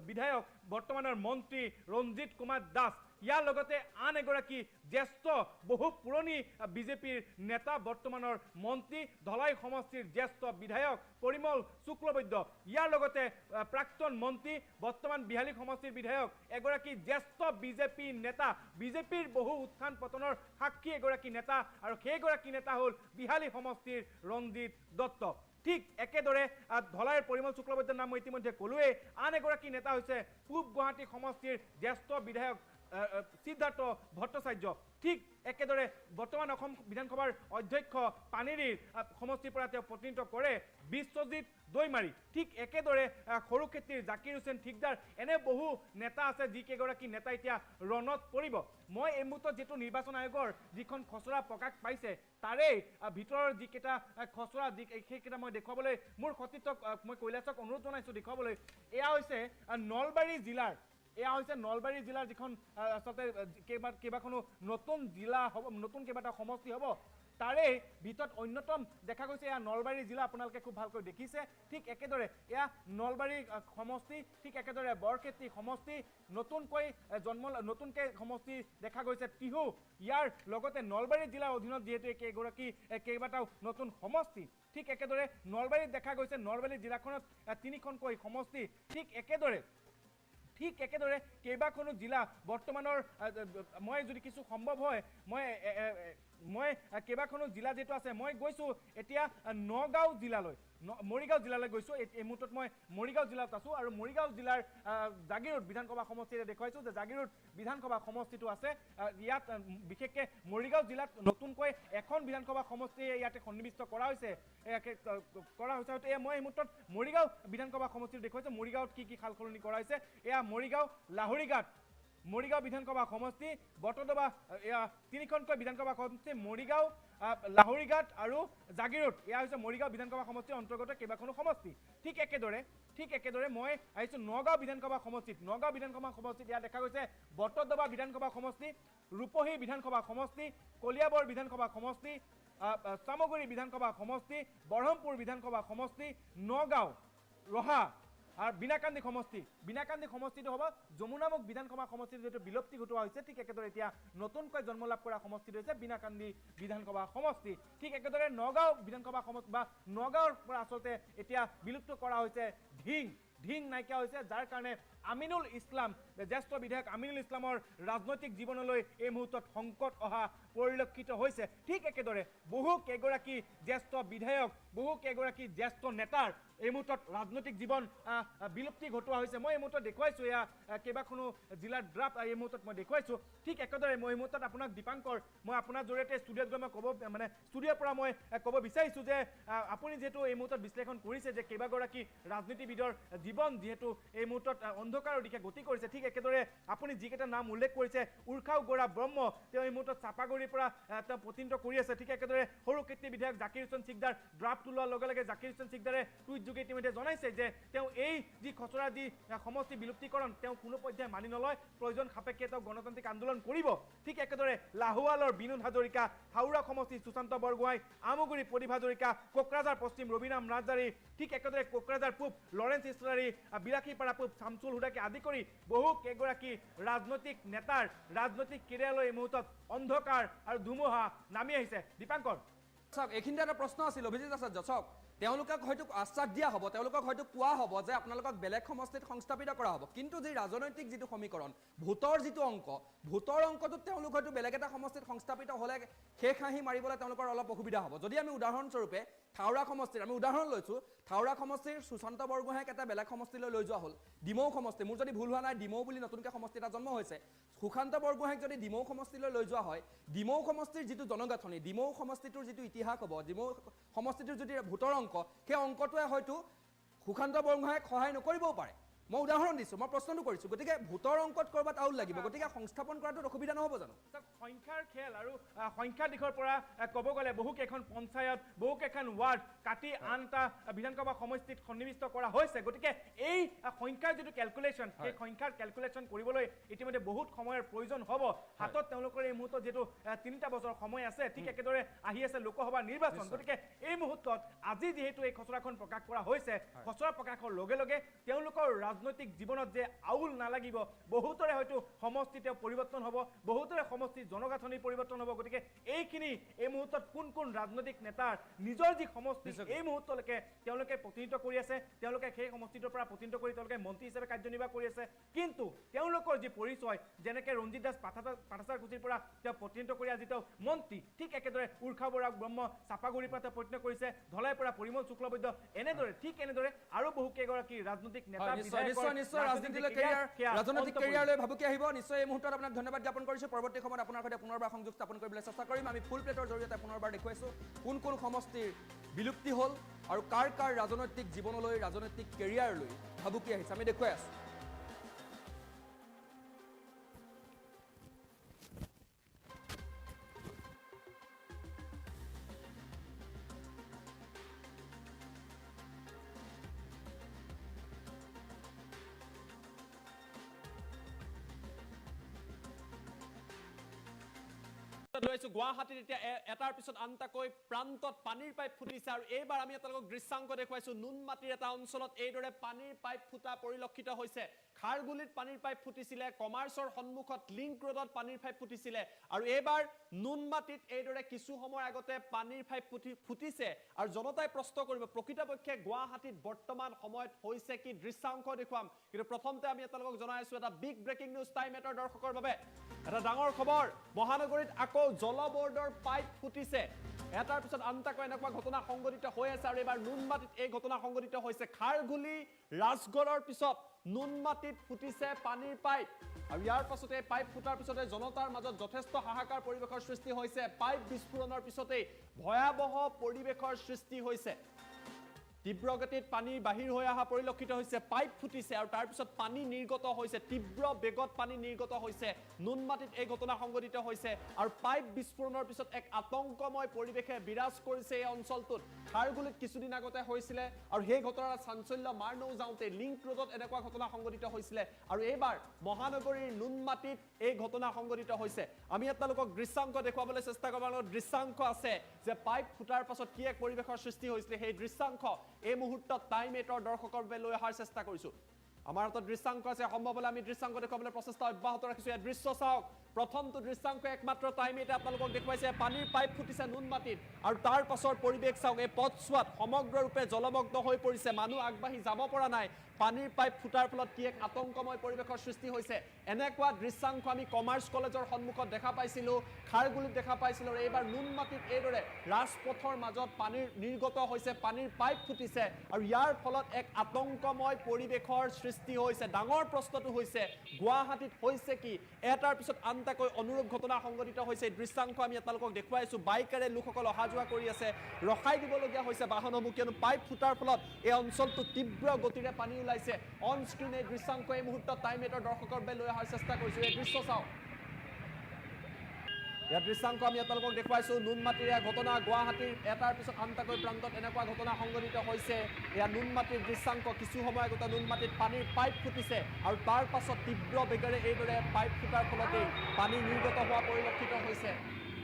বিধায়ক বৰ্তমানৰ মন্ত্ৰী ৰঞ্জিত কুমাৰ দাস ইয়াৰ লগতে আন এগৰাকী জ্যেষ্ঠ বহু পুৰণি বিজেপিৰ নেতা বৰ্তমানৰ মন্ত্ৰী ধলাই সমষ্টিৰ জ্যেষ্ঠ বিধায়ক পৰিমল শুক্লবৈদ্য ইয়াৰ লগতে প্ৰাক্তন মন্ত্ৰী বৰ্তমান বিহালী সমষ্টিৰ বিধায়ক এগৰাকী জ্যেষ্ঠ বিজেপি নেতা বিজেপিৰ বহু উত্থান পতনৰ সাক্ষী এগৰাকী নেতা আৰু সেইগৰাকী নেতা হ'ল বিহালী সমষ্টিৰ ৰঞ্জিত দত্ত ঠিক একেদৰে ধলাইৰ পৰিমল শুক্লবৈদ্যৰ নাম মই ইতিমধ্যে ক'লোৱেই আন এগৰাকী নেতা হৈছে পূব গুৱাহাটী সমষ্টিৰ জ্যেষ্ঠ বিধায়ক সিদ্ধাৰ্থ ভট্টাচাৰ্য ঠিক একেদৰে বৰ্তমান অসম বিধানসভাৰ অধ্যক্ষ পানেৰীৰ সমষ্টিৰ পৰা তেওঁ প্ৰতিনিধিত্ব কৰে বিশ্বজিৎ দৈমাৰী ঠিক একেদৰে সৰুক্ষেত্ৰীৰ জাকিৰ হুছেইন ঠিকদাৰ এনে বহু নেতা আছে যিকেইগৰাকী নেতা এতিয়া ৰণত পৰিব মই এই মুহূৰ্তত যিটো নিৰ্বাচন আয়োগৰ যিখন খচৰা প্ৰকাশ পাইছে তাৰে ভিতৰৰ যিকেইটা খচৰা সেইকেইটা মই দেখুৱাবলৈ মোৰ সতীৰ্থক মই কৈলাশক অনুৰোধ জনাইছোঁ দেখুৱাবলৈ এয়া হৈছে নলবাৰী জিলাৰ যিখন আচলতে কেইবাখনো নতুন জিলা হ'ব নতুন কেইবাটা সমষ্টি হ'ব তাৰে ভিতৰত অন্যতম দেখা গৈছে এয়া নলবাৰী জিলা আপোনালোকে খুব ভালকৈ দেখিছে ঠিক একেদৰে এয়া নলবাৰী সমষ্টি ঠিক একেদৰে বৰক্ষেত্ৰী সমষ্টি নতুনকৈ সমষ্টি দেখা গৈছে টিহু ইয়াৰ লগতে নলবাৰী জিলাৰ অধীনত যিহেতু কেইবাটাও নতুন সমষ্টি ঠিক একেদৰে নলবাৰীত দেখা গৈছে নলবাৰী জিলাখনত 3খনকৈ সমষ্টি ঠিক একেদৰে কেইবাখনো জিলা বৰ্তমানৰ মই যদি কিছু সম্ভৱ হয় মই কেইবাখনো জিলা যেটো আছে মই গৈছোঁ এতিয়া নগাঁও জিলালৈ মৰিগাঁও জিলালৈ গৈছোঁ এই মুহূৰ্তত মই মৰিগাঁও জিলাত আছোঁ আৰু মৰিগাঁও জিলাৰ জাগিৰোড বিধানসভা সমষ্টিৰে দেখুৱাইছোঁ যে জাগিৰোড বিধানসভা সমষ্টিটো আছে ইয়াত বিশেষকৈ মৰিগাঁও জিলাত নতুনকৈ এখন বিধানসভা সমষ্টি ইয়াতে সন্নিৱিষ্ট কৰা হৈছে হয়তো মই এই মুহূৰ্তত মৰিগাঁও বিধানসভা সমষ্টিটো দেখুৱাইছোঁ মৰিগাঁৱত কি সাল সলনি কৰা হৈছে এয়া মৰিগাঁও মৰিগাঁও বিধানসভা সমষ্টি বটদবা 3খনকৈ বিধানসভা সমষ্টি মৰিগাঁও লাহৰিঘাট আৰু জাগিৰোড এয়া হৈছে মৰিগাঁও বিধানসভা সমষ্টিৰ অন্তৰ্গত কেইবাখনো সমষ্টি ঠিক একেদৰে মই আহিছোঁ নগাঁও বিধানসভা সমষ্টিত ইয়াত দেখা গৈছে বটদবা বিধানসভা সমষ্টি ৰূপহী বিধানসভা সমষ্টি কলিয়াবৰ বিধানসভা সমষ্টি চামগুৰি বিধানসভা সমষ্টি বৰহমপুৰ বিধানসভা সমষ্টি নগাঁও ৰহা আৰু বিনাকান্দি সমষ্টিটো হ'ব যমুনামুখ বিধানসভা সমষ্টিৰ যিটো বিলুপ্তি ঘটোৱা হৈছে ঠিক একেদৰে এতিয়া নতুনকৈ জন্ম লাভ কৰা সমষ্টিটো হৈছে বিনাকান্দি বিধানসভা সমষ্টি ঠিক একেদৰে নগাঁও বিধানসভা সমষ্টি বা নগাঁৱৰ পৰা আচলতে এতিয়া বিলুপ্ত কৰা হৈছে ঢিং নাইকিয়া হৈছে যাৰ কাৰণে আমিনুল ইছলাম জ্যেষ্ঠ বিধায়ক আমিনুল ইছলামৰ ৰাজনৈতিক জীৱনলৈ এই মুহূৰ্তত সংকট অহা পৰিলক্ষিত হৈছে ঠিক একেদৰে বহু কেইগৰাকী জ্যেষ্ঠ বিধায়ক বহু কেইগৰাকী জ্যেষ্ঠ নেতাৰ এই মুহূৰ্তত ৰাজনৈতিক জীৱন বিলুপ্তি ঘটোৱা হৈছে মই এই মুহূৰ্তত দেখুৱাইছোঁ এয়া কেইবাখনো জিলাৰ ড্ৰাফ্ট এই মুহূৰ্তত মই দেখুৱাইছোঁ ঠিক একেদৰে মই এই মুহূৰ্তত আপোনাক দীপাংকৰ মই আপোনাৰ জৰিয়তে ষ্টুডিঅ'ত গৈ মই ষ্টুডিঅ'ৰ পৰা মই ক'ব বিচাৰিছোঁ যে আপুনি যিহেতু এই মুহূৰ্তত বিশ্লেষণ কৰিছে যে কেইবাগৰাকী ৰাজনীতিবিদৰ জীৱন যিহেতু এই মুহূৰ্তত অন্ধকাৰৰ দিশে গতি কৰিছে ঠিক একেদৰে আপুনি যিকেইটা নাম উল্লেখ কৰিছে উৰ্খাও গৌৰা ব্ৰহ্ম তেওঁ এই মুহূৰ্তত চাপাগুৰিৰ পৰা তেওঁ প্ৰতিনিধিত্ব কৰি আছে ঠিক একেদৰে সৰুক্ষেত্ৰী বিধায়ক জাকিৰ হুছেইন ঠিকদাৰ ড্ৰাফ্ট ওলোৱাৰ লগে লগে জাকিৰ হুছেইন ঠিকদাৰে টুইট যোগে ইতিমধ্যে জনাইছে যে তেওঁ এই যি খচৰা যি সমষ্টি বিলুপ্তিকৰণ তেওঁ কোনো পৰ্যায়ে মানি নলয় প্ৰয়োজন সাপেক্ষে তেওঁ গণতান্ত্ৰিক আন্দোলন কৰিব ঠিক একেদৰে লাহোৱালৰ বিনোদ হাজৰিকা হাওৰা সমষ্টি সুশান্ত বৰগোহাঁই আমগুৰি প্ৰদীপ হাজৰিকা কোকৰাঝাৰ পশ্চিম ৰবিৰাম ৰাজদাৰী ঠিক একেদৰে কোকৰাঝাৰ পূব লৰেন্স ইছলাৰী বিলাসীপাৰা পূব শামছুল হুদাকে আদি কৰি বহু কেইগৰাকী ৰাজনৈতিক নেতাৰ ৰাজনৈতিক কেৰিয়াৰলৈ এই মুহূৰ্তত অন্ধকাৰ আৰু ধুমুহা নামি আহিছে দীপাংকৰ চাওক এইখিনিতে এটা প্ৰশ্ন আছিল অভিজিত আচাৰ্য চাওক তেওঁলোকক হয়তো আশ্বাস দিয়া হ'ব তেওঁলোকক হয়তো কোৱা হ'ব যে আপোনালোকক বেলেগ সমষ্টিত সংস্থাপিত কৰা হ'ব কিন্তু যি ৰাজনৈতিক যিটো সমীকৰণ ভোটৰ যিটো অংকটোত তেওঁলোক হয়তো বেলেগ এটা সমষ্টিত সংস্থাপিত হ'লে সেই হাঁহি মাৰিবলৈ তেওঁলোকৰ অলপ অসুবিধা হ'ব যদি আমি উদাহৰণস্বৰূপে থাউৰা সমষ্টিৰ আমি উদাহৰণ লৈছোঁ থাউৰা সমষ্টিৰ সুশান্ত বৰগোহাঁইক এটা বেলেগ সমষ্টিলৈ লৈ যোৱা হ'ল ডিমৌ সমষ্টি মোৰ যদি ভুল হোৱা নাই ডিমৌ বুলি নতুনকৈ সমষ্টি এটা জন্ম হৈছে সুশান্ত বৰগোহাঁইক যদি ডিমৌ সমষ্টিলৈ লৈ যোৱা হয় ডিমৌ সমষ্টিৰ যিটো জনগাঁথনি ডিমৌ সমষ্টিটোৰ যিটো ইতিহাস হ'ব ডিমৌ সমষ্টিটোৰ যদি ভোটৰ অংক সেই অংকটোৱে হয়তো সুশান্ত বৰগোহাঁইক সহায় নকৰিবও পাৰে মই উদাহৰণ দিছোঁ মই প্ৰশ্নটো কৰিছোঁ গতিকে ভোটৰ অংকত ক'ৰবাত আউল লাগিব গতিকে সংস্থাপন কৰাটো অসুবিধা নহ'ব জানো সংখ্যাৰ খেল আৰু সংখ্যা দিশৰ পৰা ক'ব গ'লে বহুকেইখন পঞ্চায়ত বহুকেইখন ৱাৰ্ড কাটি আনটা বিধানসভা সমষ্টিত সন্নিৱিষ্ট কৰা হৈছে গতিকে এই সংখ্যাৰ যিটো কেলকুলেশ্যন সেই সংখ্যাৰ কেলকুলেশ্যন কৰিবলৈ ইতিমধ্যে বহুত সময়ৰ প্ৰয়োজন হ'ব হাতত তেওঁলোকৰ এই মুহূৰ্তত যিটো 3টা বছৰ সময় আছে ঠিক একেদৰে আহি আছে লোকসভা নিৰ্বাচন গতিকে এই মুহূৰ্তত আজি যিহেতু এই খচৰাখন প্ৰকাশ কৰা হৈছে খচৰা প্ৰকাশৰ লগে লগে তেওঁলোকৰ ৰাজনৈতিক জীৱনত যে আউল নালাগিব বহুতৰে হয়তো সমষ্টিতে পৰিৱৰ্তন হ'ব বহুতৰে সমষ্টিৰ জনগাঁথনিৰ পৰিৱৰ্তন হ'ব গতিকে এইখিনি এই মুহূৰ্তত কোন ৰাজনৈতিক নেতাৰ নিজৰ যি সমষ্টি এই মুহূৰ্তলৈকে তেওঁলোকে প্ৰতিনিধিত্ব কৰি আছে তেওঁলোকে সেই সমষ্টিটোৰ পৰা প্ৰতিনিধিত্ব কৰি তেওঁলোকে মন্ত্ৰী হিচাপে কাৰ্যনিৰ্বাহ কৰি আছে কিন্তু তেওঁলোকৰ যি পৰিচয় যেনেকৈ ৰঞ্জিত দাস পাঠাচাৰকুচিৰ পৰা তেওঁ প্ৰতিনিধিত্ব কৰি আজি তেওঁ মন্ত্ৰী ঠিক একেদৰে উৰ্খা বৰা ব্ৰহ্ম চাপাগুৰিৰ পৰা তেওঁ প্ৰতিনিধিত্ব কৰিছে ধলাই পৰা পৰিমল শুক্লবৈদ্য এনেদৰে ঠিক এনেদৰে আৰু বহু কেইগৰাকী ৰাজনৈতিক নেতা নিশ্চয় ৰাজনীতিলৈ ৰাজনৈতিক কেৰিয়াৰলৈ ভাবুকি আহিব নিশ্চয় এই মুহূৰ্তত আপোনাক ধন্যবাদ জ্ঞাপন কৰিছোঁ পৰৱৰ্তী সময়ত আপোনাৰ সৈতে পুনৰবাৰ সংযোগ স্থাপন কৰিবলৈ চেষ্টা কৰিম আমি ফুল প্লেটৰ জৰিয়তে পুনৰবাৰ দেখুৱাইছোঁ কোন সমষ্টিৰ বিলুপ্তি হ'ল আৰু কাৰ ৰাজনৈতিক জীৱনলৈ ৰাজনৈতিক কেৰিয়াৰলৈ ভাবুকি আহিছে আমি দেখুৱাই আছোঁ লৈছো গুৱাহাটীত এতিয়া এটাৰ পিছত আনটাকৈ প্ৰান্তত পানীৰ পাইপ ফুটিছে আৰু এইবাৰ আমি আপোনালোকক দৃশ্যাংক দেখুৱাইছো নুনমাটিৰ এটা অঞ্চলত এইদৰে পানীৰ পাইপ ফুটা পৰিলক্ষিত হৈছে খাৰগুলিত পানীৰ পাইপ ফুটিছিলে কমাৰ্চৰ সন্মুখত লিংক ৰোডত পানীৰ পাইপ ফুটিছিলে আৰু এইবাৰ নুনমাটিত এইদৰে কিছু সময়ৰ আগতে পানীৰ পাইপ ফুটিছে আৰু জনতাই প্ৰশ্ন কৰিব প্ৰকৃতপক্ষে গুৱাহাটীত বৰ্তমান সময়ত হৈছে কি দৃশ্যাংক দেখুৱাম কিন্তু প্ৰথমতে আমি আপোনালোকক জনাই আছো এটা বিগ ব্ৰেকিং নিউজ টাইম 8 দৰ্শকৰ বাবে এটা ডাঙৰ খবৰ মহানগৰীত আকৌ জল বোৰ্ডৰ পাইপ ফুটিছে এটাৰ পিছত আনটাকৈ এনেকুৱা ঘটনা সংঘটিত হৈ আছে আৰু এবাৰ নুনমাটিত এই ঘটনা সংঘটিত হৈছে খাৰগুলি ৰাজগড়ৰ পিছত নুনমাটিত ফুটিছে পানীৰ পাইপ আৰু ইয়াৰ পাছতে পাইপ ফুটাৰ পিছতে জনতাৰ মাজত যথেষ্ট হাহাকাৰ পৰিৱেশৰ সৃষ্টি হৈছে পাইপ বিস্ফোৰণৰ পিছতে ভয়াবহ পৰিৱেশৰ সৃষ্টি হৈছে তীব্ৰ গতিত পানী বাহিৰ হৈ অহা পৰিলক্ষিত হৈছে পাইপ ফুটিছে আৰু তাৰ পিছত পানী নিৰ্গত হৈছে তীব্ৰ বেগত পানী নিৰ্গত হৈছে নুনমাটিত এই ঘটনা সংঘটিত হৈছে আৰু পাইপ বিস্ফোৰণৰ পিছত এক আতংকময় পৰিৱেশে বিৰাজ কৰিছে এই অঞ্চলটোত খাৰগুলিত কিছুদিন আগতে হৈছিলে আৰু সেই ঘটনাৰ চাঞ্চল্য মাৰ নৌ যাওঁতে লিংক ৰোডত এনেকুৱা ঘটনা সংঘটিত হৈছিলে আৰু এইবাৰ মহানগৰীৰ নুনমাটিত এই ঘটনা সংঘটিত হৈছে আমি আপোনালোকক দৃশ্যাংক দেখুৱাবলৈ চেষ্টা কৰিম আৰু দৃশ্যাংক আছে যে পাইপ ফুটাৰ পাছত কি এক পৰিৱেশৰ সৃষ্টি হৈছিলে সেই দৃশ্যাংক এই মুহূৰ্তত টাইম 8 দৰ্শকৰ বাবে লৈ অহাৰ চেষ্টা কৰিছোঁ আমাৰ হাতত দৃশ্যাংক আছে সম্ভৱ হ'লে আমি দৃশ্যাংক দেখুৱাবলৈ প্ৰচেষ্টা অব্যাহত ৰাখিছোঁ এই দৃশ্য চাওক প্ৰথমটো দৃশ্যাংক একমাত্ৰ টাইম 8 আপোনালোকক দেখুৱাইছে পানীৰ পাইপ ফুটিছে নুনমাটিত আৰু তাৰ পাছৰ পৰিৱেশ চাওক এই পথছোৱাত সমগ্ৰৰূপে জলমগ্ন হৈ পৰিছে মানুহ আগবাঢ়ি যাব পৰা নাই পানীৰ পাইপ ফুটাৰ ফলত কি এক আতংকময় পৰিৱেশৰ সৃষ্টি হৈছে এনেকুৱা দৃশ্যাংক আমি কমাৰ্চ কলেজৰ সন্মুখত দেখা পাইছিলোঁ খাৰগুলিত দেখা পাইছিলোঁ আৰু এইবাৰ নুনমাটিত এইদৰে ৰাজপথৰ মাজত পানীৰ নিৰ্গত হৈছে পানীৰ পাইপ ফুটিছে আৰু ইয়াৰ ফলত এক আতংকময় পৰিৱেশৰ সৃষ্টি হৈছে ডাঙৰ প্ৰশ্নটো হৈছে গুৱাহাটীত হৈছে কি এটাৰ পিছত আনটাকৈ অনুৰূপ ঘটনা সংঘটিত হৈছে দৃশ্যাংক আমি আপোনালোকক দেখুৱাইছোঁ বাইকেৰে লোকসকল অহা যোৱা কৰি আছে ৰখাই দিবলগীয়া হৈছে বাহনসমূহ কিয়নো পাইপ ফুটাৰ ফলত এই অঞ্চলটো তীব্ৰ গতিৰে পানী ওলাইছে অন স্ক্ৰীন এই দৃশ্যাংক এই মুহূৰ্তত টাইম 8 দৰ্শকৰ বাবে লৈ অহাৰ চেষ্টা কৰিছোঁ এই দৃশ্য চাওক ইয়াৰ দৃশ্যাংক আমি আপোনালোকক দেখুৱাইছোঁ নুনমাটিৰ ঘটনা গুৱাহাটীৰ এটাৰ পিছত আনটাকৈ প্ৰান্তত এনেকুৱা ঘটনা সংঘটিত হৈছে এয়া নুনমাটিৰ দৃশ্যাংক কিছু সময় আগতে নুনমাটিত পানীৰ পাইপ ফুটিছে আৰু তাৰ পাছত তীব্ৰ বেগেৰে এইদৰে পাইপ ফুটাৰ ফলতেই পানী নিৰ্গত হোৱা পৰিলক্ষিত হৈছে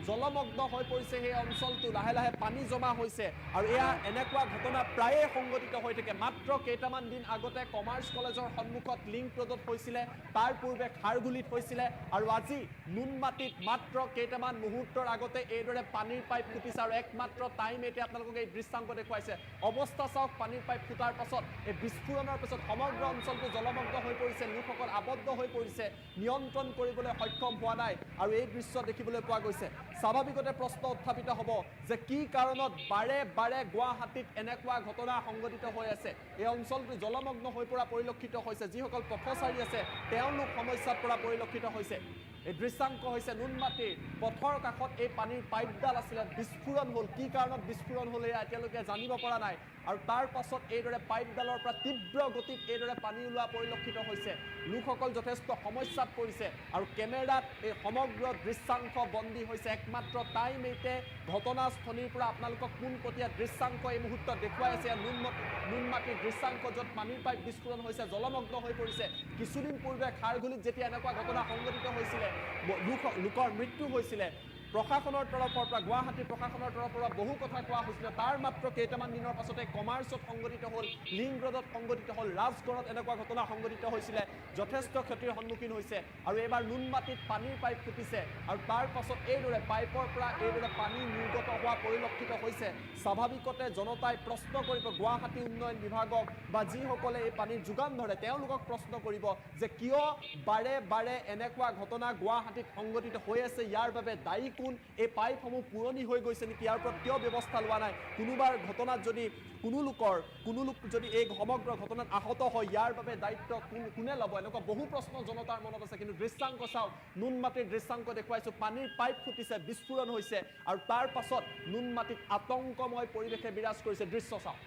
জলমগ্ন হৈ পৰিছে সেই অঞ্চলটো লাহে লাহে পানী জমা হৈছে আৰু এয়া এনেকুৱা ঘটনা প্ৰায়ে সংঘটিত হৈ থাকে মাত্ৰ কেইটামান দিন আগতে কমাৰ্চ কলেজৰ সন্মুখত লিংক ৰোডত হৈছিলে তাৰ পূৰ্বে খাৰগুলিত হৈছিলে আৰু আজি নুনমাটিত মাত্ৰ কেইটামান মুহূৰ্তৰ আগতে এইদৰে পানীৰ পাইপ ফুটিছে আৰু একমাত্ৰ টাইম 8 আপোনালোকক এই দৃশ্যাংক দেখুৱাইছে অৱস্থা চাওক পানীৰ পাইপ ফুটাৰ পাছত এই বিস্ফোৰণৰ পাছত সমগ্ৰ অঞ্চলটো জলমগ্ন হৈ পৰিছে লোকসকল আবদ্ধ হৈ পৰিছে নিয়ন্ত্ৰণ কৰিবলৈ সক্ষম হোৱা নাই আৰু এই দৃশ্য দেখিবলৈ পোৱা গৈছে স্বাভাৱিকতে প্ৰশ্ন উত্থাপিত হ'ব যে কি কাৰণত বাৰে বাৰে গুৱাহাটীত এনেকুৱা ঘটনা সংঘটিত হৈ আছে এই অঞ্চলটো জলমগ্ন হৈ পৰা পৰিলক্ষিত হৈছে যিসকল পথচাৰী আছে তেওঁলোক সমস্যাত পৰা পৰিলক্ষিত হৈছে এই দৃশ্যাংক হৈছে নুনমাটিৰ পথৰ কাষত এই পানীৰ পাইপডাল আছিলে বিস্ফোৰণ হ'ল কি কাৰণত বিস্ফোৰণ হ'ল এয়া এতিয়ালৈকে জানিব পৰা নাই আৰু তাৰ পাছত এইদৰে পাইপডালৰ পৰা তীব্ৰ গতিত এইদৰে পানী ওলোৱা পৰিলক্ষিত হৈছে লোকসকল যথেষ্ট সমস্যাত পৰিছে আৰু কেমেৰাত এই সমগ্ৰ দৃশ্যাংক বন্দী হৈছে একমাত্ৰ টাইম 8 ঘটনাস্থলীৰ পৰা আপোনালোকক পোনপটীয়া দৃশ্যাংক এই মুহূৰ্তত দেখুৱাই আছে নুনমাটিৰ দৃশ্যাংক য'ত পানীৰ পাইপ বিস্ফোৰণ হৈছে জলমগ্ন হৈ পৰিছে কিছুদিন পূৰ্বে খাৰঘুলিত যেতিয়া এনেকুৱা ঘটনা সংঘটিত হৈছিলে লোকৰ মৃত্যু হৈছিলে প্ৰশাসনৰ তৰফৰ পৰা গুৱাহাটী প্ৰশাসনৰ তৰফৰ পৰা বহু কথা কোৱা হৈছিল তাৰ মাত্ৰ কেইটামান দিনৰ পাছতে কমাৰ্চত সংঘটিত হ'ল লিংক ৰোডত সংঘটিত হ'ল ৰাজগড়ত এনেকুৱা ঘটনা সংঘটিত হৈছিলে যথেষ্ট ক্ষতিৰ সন্মুখীন হৈছে আৰু এবাৰ নুনমাটিত পানীৰ পাইপ ফুটিছে আৰু তাৰ পাছত এইদৰে পাইপৰ পৰা এইদৰে পানী নিৰ্গত হোৱা পৰিলক্ষিত হৈছে স্বাভাৱিকতে জনতাই প্ৰশ্ন কৰিব গুৱাহাটী উন্নয়ন বিভাগক বা যিসকলে এই পানীৰ যোগান ধৰে তেওঁলোকক প্ৰশ্ন কৰিব যে কিয় বাৰে বাৰে এনেকুৱা ঘটনা গুৱাহাটীত সংঘটিত হৈ আছে ইয়াৰ বাবে দায়ী এই পাইপসমূহ পুৰণি হৈ গৈছে নেকি ইয়াৰ ওপৰত কিয় ব্যৱস্থা লোৱা নাই কোনোবাৰ ঘটনাত যদি কোনো লোক যদি এই সমগ্ৰ ঘটনাত আহত হয় ইয়াৰ বাবে দায়িত্ব কোনে ল'ব এনেকুৱা বহু প্ৰশ্ন জনতাৰ মনত আছে কিন্তু দৃশ্যাংক চাওক নুনমাটিৰ দৃশ্যাংক দেখুৱাইছো পানীৰ পাইপ ফুটিছে বিস্ফোৰণ হৈছে আৰু তাৰ পাছত নুনমাটিত আতংকময় পৰিৱেশে বিৰাজ কৰিছে দৃশ্য চাওক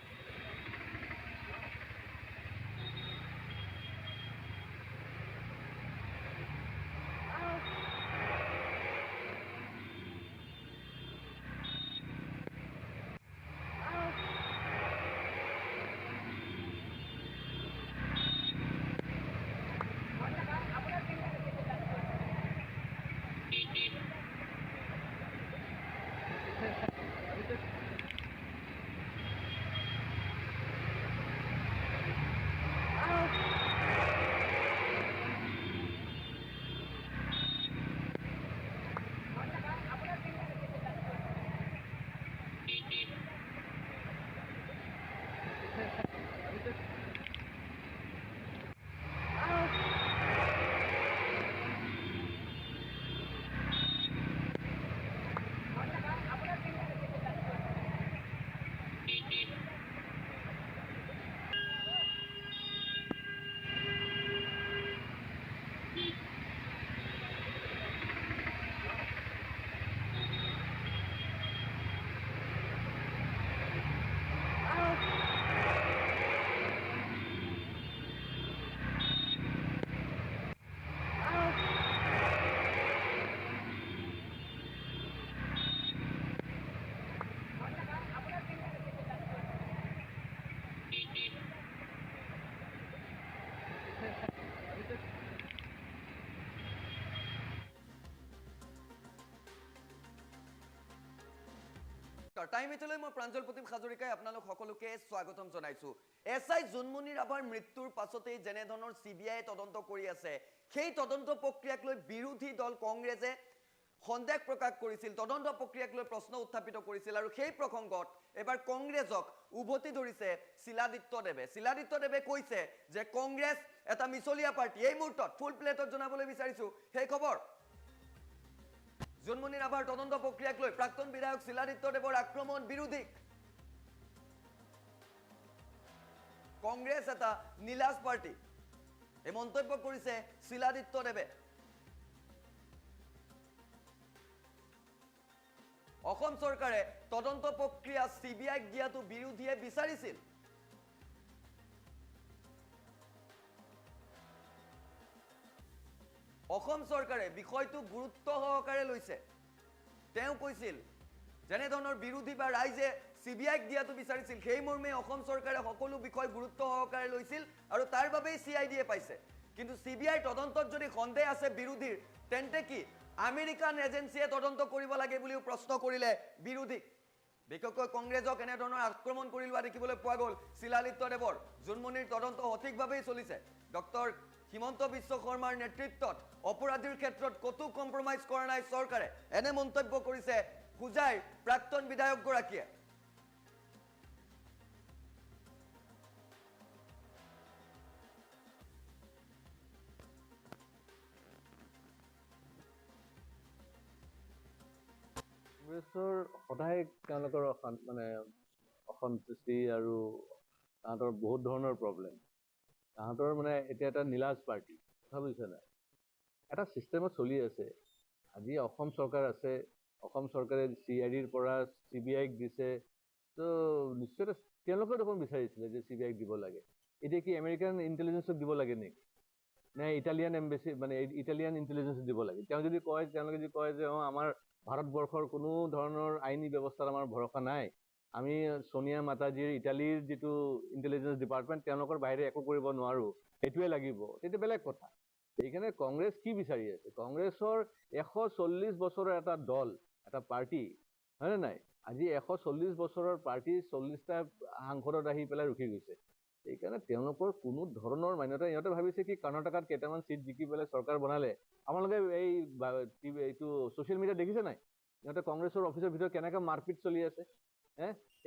টাইম 8 লৈ মই প্ৰাঞ্জল প্ৰতীম হাজৰিকাই আপোনালোক সকলোকে স্বাগতম জনাইছো এসআই জুনমণি ৰাভাৰ মৃত্যুৰ পাছতে যেনে ধৰণৰ সিবিআই তদন্ত কৰি আছে সেই তদন্ত প্ৰক্ৰিয়াক লৈ বিৰোধী দল কংগ্ৰেছে সন্দেহ প্ৰকাশ কৰিছিল তদন্ত প্ৰক্ৰিয়াক লৈ প্ৰশ্ন উত্থাপিত কৰিছিল আৰু সেই প্ৰসংগত এবাৰ কংগ্ৰেছক উভতি ধৰিছে শিলাদিত্য দেৱে কৈছে যে কংগ্ৰেছ এটা মিছলীয়া পাৰ্টি এই মুহূৰ্তত ফুল প্লেটত জনাবলৈ বিচাৰিছো সেই খবৰ জুনমণি ৰাভাৰ তদন্ত প্ৰক্ৰিয়াক লৈ প্ৰাক্তন বিধায়ক শিলাদিত্য দেৱৰ আক্ৰমণ বিৰোধী কংগ্ৰেছ এটা নীলাজ পাৰ্টি এই মন্তব্য কৰিছে শিলাদিত্য দেৱে অসম চৰকাৰে তদন্ত প্ৰক্ৰিয়া সিবিআইক দিয়াটো বিৰোধীয়ে বিচাৰিছিল অসম চৰকাৰে বিষয়টো গুৰুত্ব সহকাৰে লৈছে তেওঁ কৈছিল যেনে ধৰণৰ বিৰোধী বা ৰাইজে সিবিআইক দিয়াটো বিচাৰিছিল সেই মৰ্মে অসম চৰকাৰে সকলো বিষয় গুৰুত্ব সহকাৰে লৈছিল আৰু তাৰ বাবেই সিআইডিয়ে পাইছে কিন্তু সিবিআই তদন্তত যদি সন্দেহ আছে বিৰোধীৰ তেন্তে কি আমেৰিকান এজেন্সিয়ে তদন্ত কৰিব লাগে বুলিও প্ৰশ্ন কৰিলে বিৰোধী বিশেষকৈ কংগ্ৰেছক এনে ধৰণৰ আক্ৰমণ কৰি লোৱা দেখিবলৈ পোৱা গ'ল শিলাদিত্য দেৱৰ জুনমণিৰ তদন্ত সঠিকভাৱেই চলিছে ডক্টৰ হিমন্ত বিশ্ব শৰ্মাৰ নেতৃত্বত অপৰাধীৰ ক্ষেত্ৰত কতো কম্প্ৰমাইজ কৰা নাই চৰকাৰে এনে মন্তব্য কৰিছে খুজাইৰ প্ৰাক্তন বিধায়কগৰাকীয়ে কংগ্ৰেছৰ সদায় তেওঁলোকৰ মানে অসন্তুষ্টি আৰু তাহাঁতৰ বহুত ধৰণৰ প্ৰব্লেম। তাহাঁতৰ মানে এতিয়া এটা নীলাজ পাৰ্টি, কথা বুজিছে নাই? এটা ছিষ্টেমত চলি আছে। আজি অসম চৰকাৰ আছে, অসম চৰকাৰে CIDৰ পৰা CBIক দিছে, তো নিশ্চয় তেওঁলোকে দেখোন বিচাৰিছিলে যে CBIক দিব লাগে। এতিয়া কি আমেৰিকান ইণ্টেলিজেন্সক দিব লাগে নেকি? নে ইটালিয়ান এম্বেচি মানে ইটালিয়ান ইণ্টেলিজেন্স দিব লাগে? তেওঁলোকে যদি কয় যে আমাৰ ভাৰতবৰ্ষৰ কোনো ধৰণৰ আইনী ব্যৱস্থাত আমাৰ ভৰসা নাই, আমি সোনিয়া মাতাজীৰ ইটালীৰ যিটো ইণ্টেলিজেন্স ডিপাৰ্টমেণ্ট তেওঁলোকৰ বাহিৰে একো কৰিব নোৱাৰোঁ, সেইটোৱে লাগিব, তেতিয়া বেলেগ কথা। সেইকাৰণে কংগ্ৰেছ কি বিচাৰি আছে? কংগ্ৰেছৰ 140 বছৰৰ এটা দল, এটা পাৰ্টি, হয়নে নাই? আজি 140 বছৰৰ পাৰ্টি 40টা সাংসদত আহি পেলাই ৰখি গৈছে। সেইকাৰণে তেওঁলোকৰ কোনো ধৰণৰ মান্যতা, ইহঁতে ভাবিছে কি কৰ্ণাটকাত কেইটামান চিট জিকি পেলাই চৰকাৰ বনালে। আপোনালোকে এইটো ছ'চিয়েল মিডিয়াত দেখিছে নাই? ইহঁতে কংগ্ৰেছৰ অফিচৰ ভিতৰত কেনেকৈ মাৰপিট চলি আছে,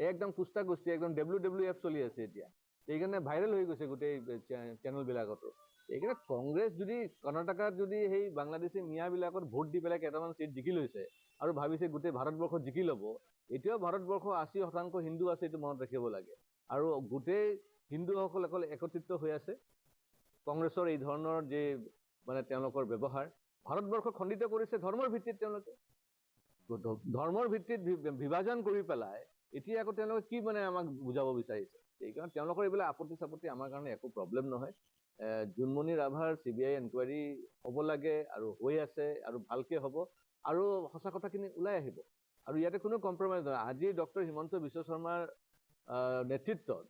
একদম কুস্তা কুস্তি, একদম WWF চলি আছে এতিয়া। সেইকাৰণে ভাইৰেল হৈ গৈছে গোটেই চেনেলবিলাকতো। সেইকাৰণে কংগ্ৰেছ যদি কৰ্ণাটকাত যদি সেই বাংলাদেশী মিয়াবিলাকত ভোট দি পেলাই কেইটামান চিট জিকি লৈছে আৰু ভাবিছে গোটেই ভাৰতবৰ্ষত জিকি ল'ব, এতিয়াও ভাৰতবৰ্ষ 80% হিন্দু আছে, এইটো মনত ৰাখিব লাগে। আৰু গোটেই হিন্দুসকল অকল একত্ৰিত হৈ আছে। কংগ্ৰেছৰ এই ধৰণৰ যে মানে তেওঁলোকৰ ব্যৱহাৰ ভাৰতবৰ্ষক খণ্ডিত কৰিছে ধৰ্মৰ ভিত্তিত। তেওঁলোকে ধৰ্মৰ ভিত্তিত বিভাজন কৰি পেলাই এতিয়া আকৌ তেওঁলোকে কি মানে আমাক বুজাব বিচাৰিছে। সেইকাৰণে তেওঁলোকৰ এইবিলাক আপত্তি চাপত্তি আমাৰ কাৰণে একো প্ৰব্লেম নহয়। জোনমণি ৰাভাৰ CBI এনকুৱাৰী হ'ব লাগে আৰু হৈ আছে আৰু ভালকৈ হ'ব আৰু সঁচা কথাখিনি ওলাই আহিব আৰু ইয়াতে কোনো কম্প্ৰমাইজ নহয়। আজি ডক্টৰ হিমন্ত বিশ্ব শৰ্মাৰ নেতৃত্বত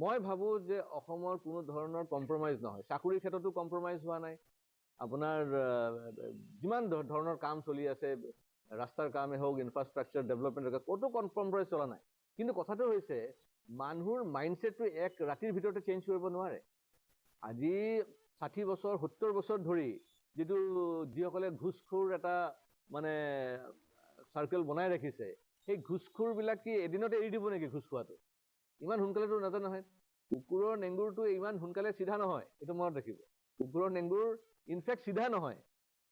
মই ভাবোঁ যে অসমৰ কোনো ধৰণৰ কম্প্ৰমাইজ নহয়। চাকৰিৰ ক্ষেত্ৰতো কম্প্ৰমাইজ হোৱা নাই। আপোনাৰ যিমান ধৰণৰ কাম চলি আছে, ৰাস্তাৰ কামেই হওক, ইনফ্ৰাষ্ট্ৰাকচাৰ ডেভেলপমেণ্ট, ক'তো কম্প্ৰমাইজ চলা নাই। কিন্তু কথাটো হৈছে মানুহৰ মাইণ্ডছেটটো এক ৰাতিৰ ভিতৰতে চেঞ্জ কৰিব নোৱাৰে। আজি 60 বছৰ 70 বছৰ ধৰি যিসকলে ঘুচখোৰ এটা মানে চাৰ্কেল বনাই ৰাখিছে, সেই ঘুচখোৰবিলাক কি এদিনতে এৰি দিব নেকি? ঘুচ খোৱাটো ইমান সোনকালেতো নাজানে নহয়। কুকুৰৰ নেংগুৰটো ইমান সোনকালে চিধা নহয়, এইটো মনত ৰাখিব। কুকুৰৰ নেংগুৰ ইনফেক্ট চিধা নহয়,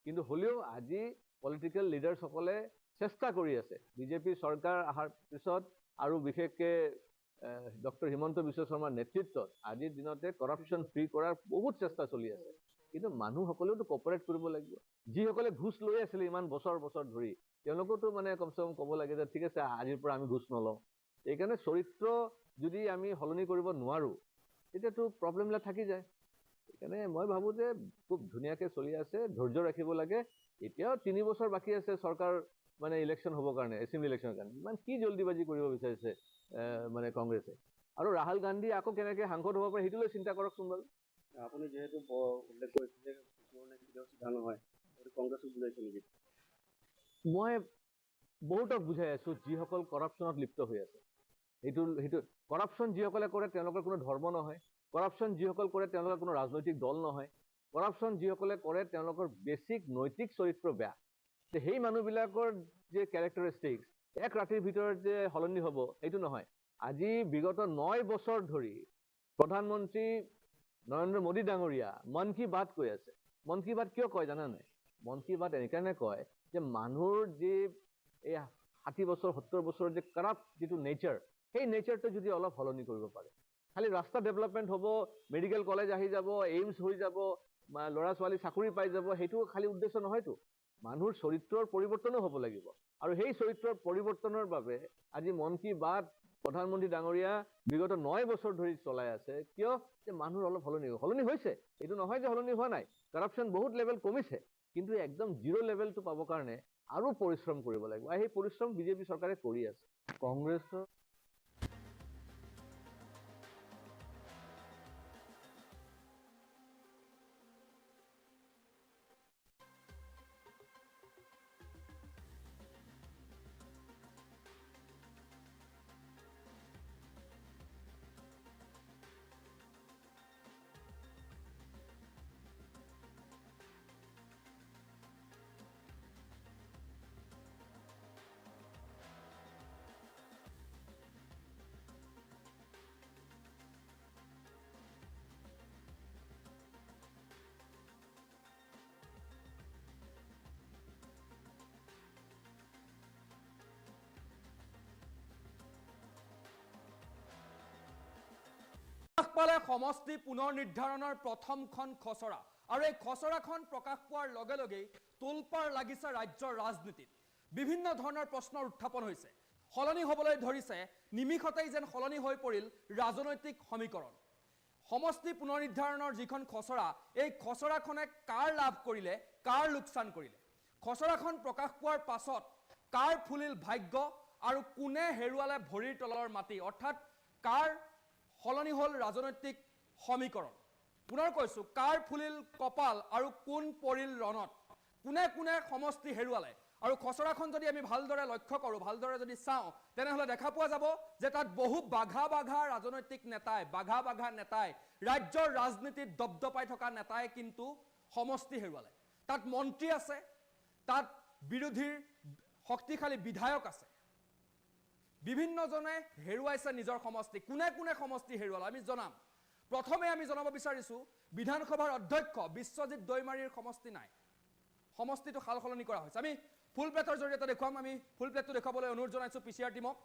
কিন্তু হ'লেও আজি পলিটিকেল লিডাৰ্ছসকলে চেষ্টা কৰি আছে। বিজেপি চৰকাৰ অহাৰ পিছত আৰু বিশেষকৈ ডক্টৰ হিমন্ত বিশ্ব শৰ্মাৰ নেতৃত্বত আজিৰ দিনতে কৰাপশ্যন ফ্ৰী কৰাৰ বহুত চেষ্টা চলি আছে। কিন্তু মানুহসকলেওতো কপাৰেট কৰিব লাগিব। যিসকলে ঘুচ লৈ আছিলে ইমান বছৰ বছৰ ধৰি, তেওঁলোকেওতো মানে কমচে কম ক'ব লাগে যে ঠিক আছে, আজিৰ পৰা আমি ঘুচ নলওঁ। সেইকাৰণে চৰিত্ৰ যদি আমি সলনি কৰিব নোৱাৰোঁ, তেতিয়াতো প্ৰব্লেমবিলাক থাকি যায়। সেইকাৰণে মই ভাবোঁ যে খুব ধুনীয়াকৈ চলি আছে, ধৈৰ্য ৰাখিব লাগে। এতিয়াও 3 বছৰ বাকী আছে চৰকাৰ মানে ইলেকশ্যন হ'বৰ কাৰণে, এছেম্বলি ইলেকশ্যনৰ কাৰণে। ইমান কি জল্দিবাজি কৰিব বিচাৰিছে মানে কংগ্ৰেছে? আৰু ৰাহুল গান্ধী আকৌ কেনেকৈ সাংসদ হ'ব পাৰে সেইটোলৈ চিন্তা কৰকচোন বাৰু। আপুনি যিহেতু উল্লেখ কৰিছে যে কিছুমানে কেতিয়াও চিধা নহয়, কংগ্ৰেছক বুজাইছে নেকি? মই বহুতক বুজাই আছোঁ যিসকল কৰাপশ্যনত লিপ্ত হৈ আছে। সেইটো কৰাপশ্যন যিসকলে কৰে তেওঁলোকৰ কোনো ধৰ্ম নহয়। কৰাপশ্যন যিসকল কৰে তেওঁলোকৰ কোনো ৰাজনৈতিক দল নহয়। কৰাপশ্যন যিসকলে কৰে তেওঁলোকৰ বেছিক নৈতিক চৰিত্ৰ বেয়া। সেই মানুহবিলাকৰ যে কেৰেক্টাৰিষ্টিক্স এক ৰাতিৰ ভিতৰত যে সলনি হ'ব সেইটো নহয়। আজি বিগত 9 বছৰ ধৰি প্ৰধানমন্ত্ৰী নৰেন্দ্ৰ মোদী ডাঙৰীয়া মন কী বাত কৈ আছে। মন কী বাত কিয় কয় জানা নাই? মন কী বাত এনেকাৰণে কয় যে মানুহৰ যি এই 60 বছৰ 70 বছৰৰ যে কাৰাপ্ট যিটো নেচাৰ, সেই নেচাৰটো যদি অলপ সলনি কৰিব পাৰে। খালি ৰাস্তা ডেভেলপমেণ্ট হ'ব, মেডিকেল কলেজ আহি যাব, এইমছ হৈ যাব, ল'ৰা ছোৱালী চাকৰি পাই যাব, সেইটো খালি উদ্দেশ্য নহয়তো। মানুহৰ চৰিত্ৰৰ পৰিৱৰ্তনো হ'ব লাগিব। আৰু সেই চৰিত্ৰৰ পৰিৱৰ্তনৰ বাবে আজি মন কী বাত প্ৰধানমন্ত্ৰী ডাঙৰীয়া বিগত 9 বছৰ ধৰি চলাই আছে। কিয়? যে মানুহৰ অলপ সলনি হৈছে। এইটো নহয় যে সলনি হোৱা নাই। কৰাপশ্যন বহুত লেভেল কমিছে, কিন্তু একদম 0 লেভেলটো পাবৰ কাৰণে আৰু পৰিশ্ৰম কৰিব লাগিব। আৰু সেই পৰিশ্ৰম বিজেপি চৰকাৰে কৰি আছে। কংগ্ৰেছৰ পালে সমষ্টি পুনৰ নিৰ্ধাৰণৰ প্ৰথমখন খচৰা আৰু এই খচৰাখন প্ৰকাশ পোৱাৰ লগে লগেই তোলপাৰ লাগিছে ৰাজ্যৰ ৰাজনীতিত বিভিন্ন ধৰণৰ প্ৰশ্নৰ উত্থাপন হৈছে সলনি হ'বলৈ ধৰিছে নিমিষতেই যেন সলনি হৈ পৰিল ৰাজনৈতিক সমীকৰণ সমষ্টি পুনৰ নিৰ্ধাৰণৰ যিখন খচৰা এই খচৰাখনে কাৰ লাভ কৰিলে কাৰ লোকচান কৰিলে খচৰাখন প্ৰকাশ পোৱাৰ পাছত কাৰ ফুলিল ভাগ্য আৰু কোনে হেৰুৱালে ভৰিৰ তলৰ মাটি অৰ্থাৎ কাৰ সলনি হ'ল ৰাজনৈতিক সমীকৰণ পুনৰ কৈছো কাৰ ফুলিল কপাল আৰু কোন পৰিল ৰণত কোনে কোনে সমষ্টি হেৰুৱালে আৰু খচৰাখন যদি আমি ভালদৰে লক্ষ্য কৰোঁ ভালদৰে যদি চাওঁ তেনেহ'লে দেখা পোৱা যাব যে তাত বহু বাঘা ৰাজনৈতিক নেতাই বাঘা নেতাই ৰাজ্যৰ ৰাজনীতিত দবদপাই থকা নেতাই কিন্তু সমষ্টি হেৰুৱালে তাত মন্ত্ৰী আছে তাত বিৰোধীৰ শক্তিশালী বিধায়ক আছে বিভিন্নজনে হেৰুৱাইছে নিজৰ সমষ্টি কোনে কোনে সমষ্টি হেৰুৱালে আমি জনাম প্ৰথমে আমি জনাব বিচাৰিছো বিধানসভাৰ অধ্যক্ষ বিশ্বজিৎ দৈমাৰীৰ সমষ্টি নাই সমষ্টিটো সালসলনি কৰা হৈছে আমি ফুল প্লেটৰ জৰিয়তে দেখুৱাম আমি ফুল প্লেটটো দেখুৱাবলৈ অনুৰোধ জনাইছো পিচিআৰ টিমক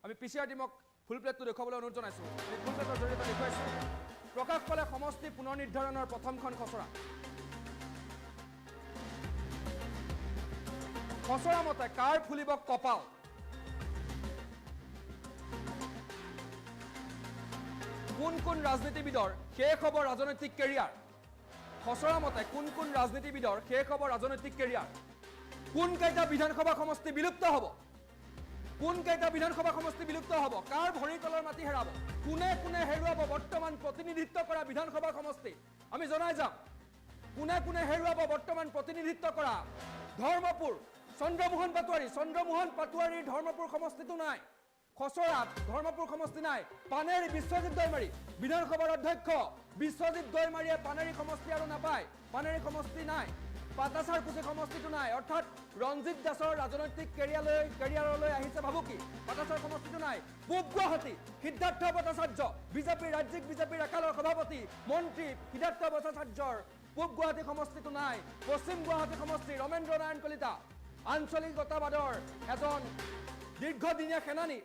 আমি পিচিআৰ টিমক ফুল প্লেটটো দেখুৱাবলৈ অনুৰোধ জনাইছো আমি ফুল প্লেটৰ জৰিয়তে দেখুৱাইছো প্ৰকাশ পালে সমষ্টি পুনৰ নিৰ্ধাৰণৰ প্ৰথমখন খচৰা খচৰা মতে কাৰ ফুলিব কপাল কোন ৰাজনীতিবিদৰ শেষ হ'ব ৰাজনৈতিক কেৰিয়াৰ খচৰা মতে কোন ৰাজনীতিবিদৰ শেষ হ'ব ৰাজনৈতিক কেৰিয়াৰ কোন কেইটা বিধানসভা সমষ্টি বিলুপ্ত হ'ব কোন কেইটা বিধানসভা সমষ্টি বিলুপ্ত হ'ব কাৰ ভৰিৰ তলৰ মাটি হেৰাব কোনে কোনে হেৰুৱাব বৰ্তমান প্ৰতিনিধিত্ব কৰা বিধানসভা সমষ্টি আমি জনাই যাম কোনে হেৰুৱাব বৰ্তমান প্ৰতিনিধিত্ব কৰা ধৰ্মপুৰ চন্দ্ৰমোহন পাটোৱাৰীৰ ধৰ্মপুৰ সমষ্টিটো নাই খচৰাত ধৰ্মপুৰ সমষ্টি নাই পানেৰী বিশ্বজিৎ দৈমাৰী বিধানসভাৰ অধ্যক্ষ বিশ্বজিৎ দৈমাৰীয়ে পানেৰী সমষ্টি আৰু নাপায় পানেৰী সমষ্টি নাই পাটাছাৰ কুচি সমষ্টিটো নাই অৰ্থাৎ ৰঞ্জিত দাসৰ ৰাজনৈতিক কেৰিয়াৰলৈ আহিছে ভাবুকি পাটাছাৰ সমষ্টিটো নাই পূব গুৱাহাটী সিদ্ধাৰ্থ ভট্টাচাৰ্য বিজেপিৰ ৰাজ্যিক বিজেপিৰ একালৰ সভাপতি মন্ত্ৰী সিদ্ধাৰ্থ ভট্টাচাৰ্যৰ পূব গুৱাহাটী সমষ্টিটো নাই পশ্চিম গুৱাহাটী সমষ্টি ৰমেন্দ্ৰ নাৰায়ণ কলিতা আঞ্চলিকতাবাদৰ এজন দীৰ্ঘদিনীয়া সেনানী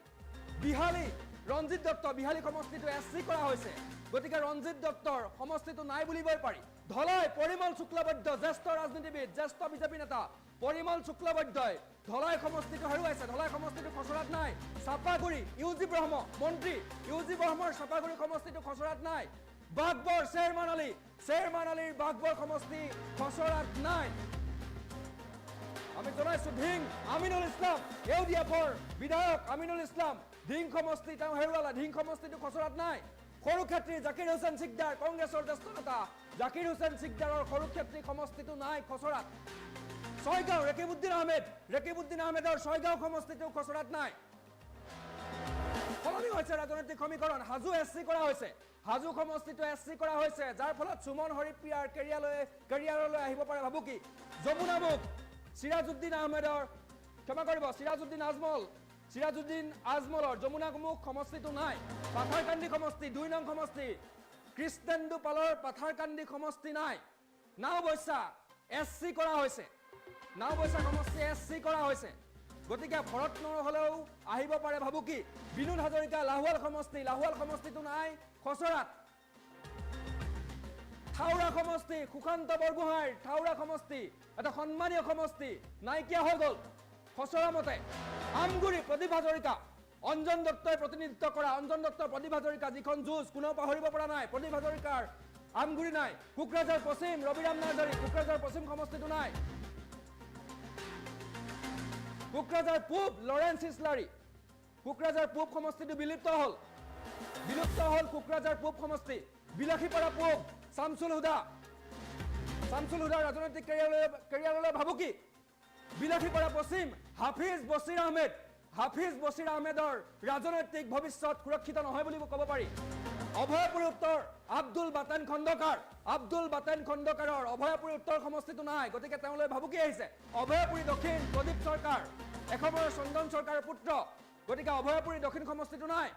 বিহালী ৰঞ্জিত দত্ত বিহালী সমষ্টিটো এছচি কৰা হৈছে গতিকে ৰঞ্জিত দত্তৰ সমষ্টিটো নাই বুলিবই পাৰি ধলাই পৰিমল শুক্লবৈদ্য জ্যেষ্ঠ ৰাজনীতিবিদ জ্যেষ্ঠ বিজেপি নেতা পৰিমল শুক্লবৈদ্যই ধলাই সমষ্টিটো হেৰুৱাইছে ধলাই সমষ্টিটো খচৰাত নাই চাপাগুৰি ইউজি ব্ৰহ্ম মন্ত্ৰী ইউজি ব্ৰহ্মৰ চাপাগুৰি সমষ্টিটো খচৰাত নাই বাঘবৰ শ্বেৰমান আলীৰ বাঘবৰ সমষ্টি খচৰাত নাই আমি জনাইছো ধিং আমিনুল ইছলাম এউডিএফৰ বিধায়ক আমিনুল ইছলাম ধিং সমষ্টি তেওঁ হেৰুৱালে ধিং সমষ্টিটো খচৰাত নাই সৰুক্ষেত্ৰী জাকিৰ হুছেইন সিকদাৰ কংগ্ৰেছৰ জ্যেষ্ঠ নেতা জাকিৰ হুছেইন সিকদাৰৰ সৰুক্ষেত্ৰী সমষ্টিটো নাই খচৰাত ছয়গাঁও ৰেকিবুদ্দিন আহমেদৰ ছয়গাঁও সমষ্টিটো খচৰাত নাই সলনি হৈছে ৰাজনৈতিক সমীকৰণ হাজো এছচি কৰা হৈছে হাজো সমষ্টিটো এছচি কৰা হৈছে যাৰ ফলত সুমন হৰিপ্ৰিয়াৰ কেৰিয়াৰলৈ আহিব পাৰে ভাবুকি যমুনামুখ সিৰাজউদ্দিন আজমলৰ যমুনামুখ সমষ্টিটো নাই পাথাৰকান্দি সমষ্টি 2 নং সমষ্টি কৃষ্ণেন্দু পালৰ পাথাৰকান্দি সমষ্টি নাই নাওবৈছা এছচি কৰা হৈছে নাওবৈছা সমষ্টি এছচি কৰা হৈছে গতিকে ভৰত নহলেও আহিব পাৰে ভাবুকি বিনোদ হাজৰিকা লাহোৱাল সমষ্টিটো নাই খচৰাত থাউৰা সমষ্টি সুকান্ত বৰগোহাঁইৰ থাউৰা সমষ্টি এটা সন্মানীয় সমষ্টি নাইকিয়া হৈ গ'ল খচৰা মতে আমগুৰি প্ৰদীপ হাজৰিকা অঞ্জন দত্তই প্ৰতিনিধিত্ব কৰা অঞ্জন দত্তৰ প্ৰদীপ হাজৰিকা যিখন যুঁজ কোনেও পাহৰিব পৰা নাই প্ৰদীপ হাজৰিকাৰ আমগুৰি নাই কোকৰাঝাৰ পশ্চিম ৰবিৰাম নাৰ্জাৰী কোকৰাঝাৰ পশ্চিম সমষ্টিটো নাই কোকৰাঝাৰ পূব লৰেন্স ইছলাৰী কোকৰাঝাৰ পূব সমষ্টিটো বিলুপ্ত হ'ল কোকৰাঝাৰ পূব সমষ্টি বিলাসীপাৰা পূব শামসুল হুদা ৰাজনৈতিক কেৰিয়াৰলৈ ভাবুকি বিলাসীপাৰা পশ্চিম হাফিজ বছিৰ আহমেদৰ ৰাজনৈতিক ভৱিষ্যত সুৰক্ষিত নহয় বুলি ক'ব পাৰি অভয়পুৰী উত্তৰ আব্দুল বাতেন খণ্ডকাৰৰ অভয়পুৰী উত্তৰ সমষ্টিটো নাই গতিকে তেওঁলৈ ভাবুকি আহিছে অভয়পুৰী দক্ষিণ প্ৰদীপ চৰকাৰ এসময়ৰ চন্দন চৰকাৰৰ পুত্ৰ গতিকে অভয়পুৰী দক্ষিণ সমষ্টিটো নাই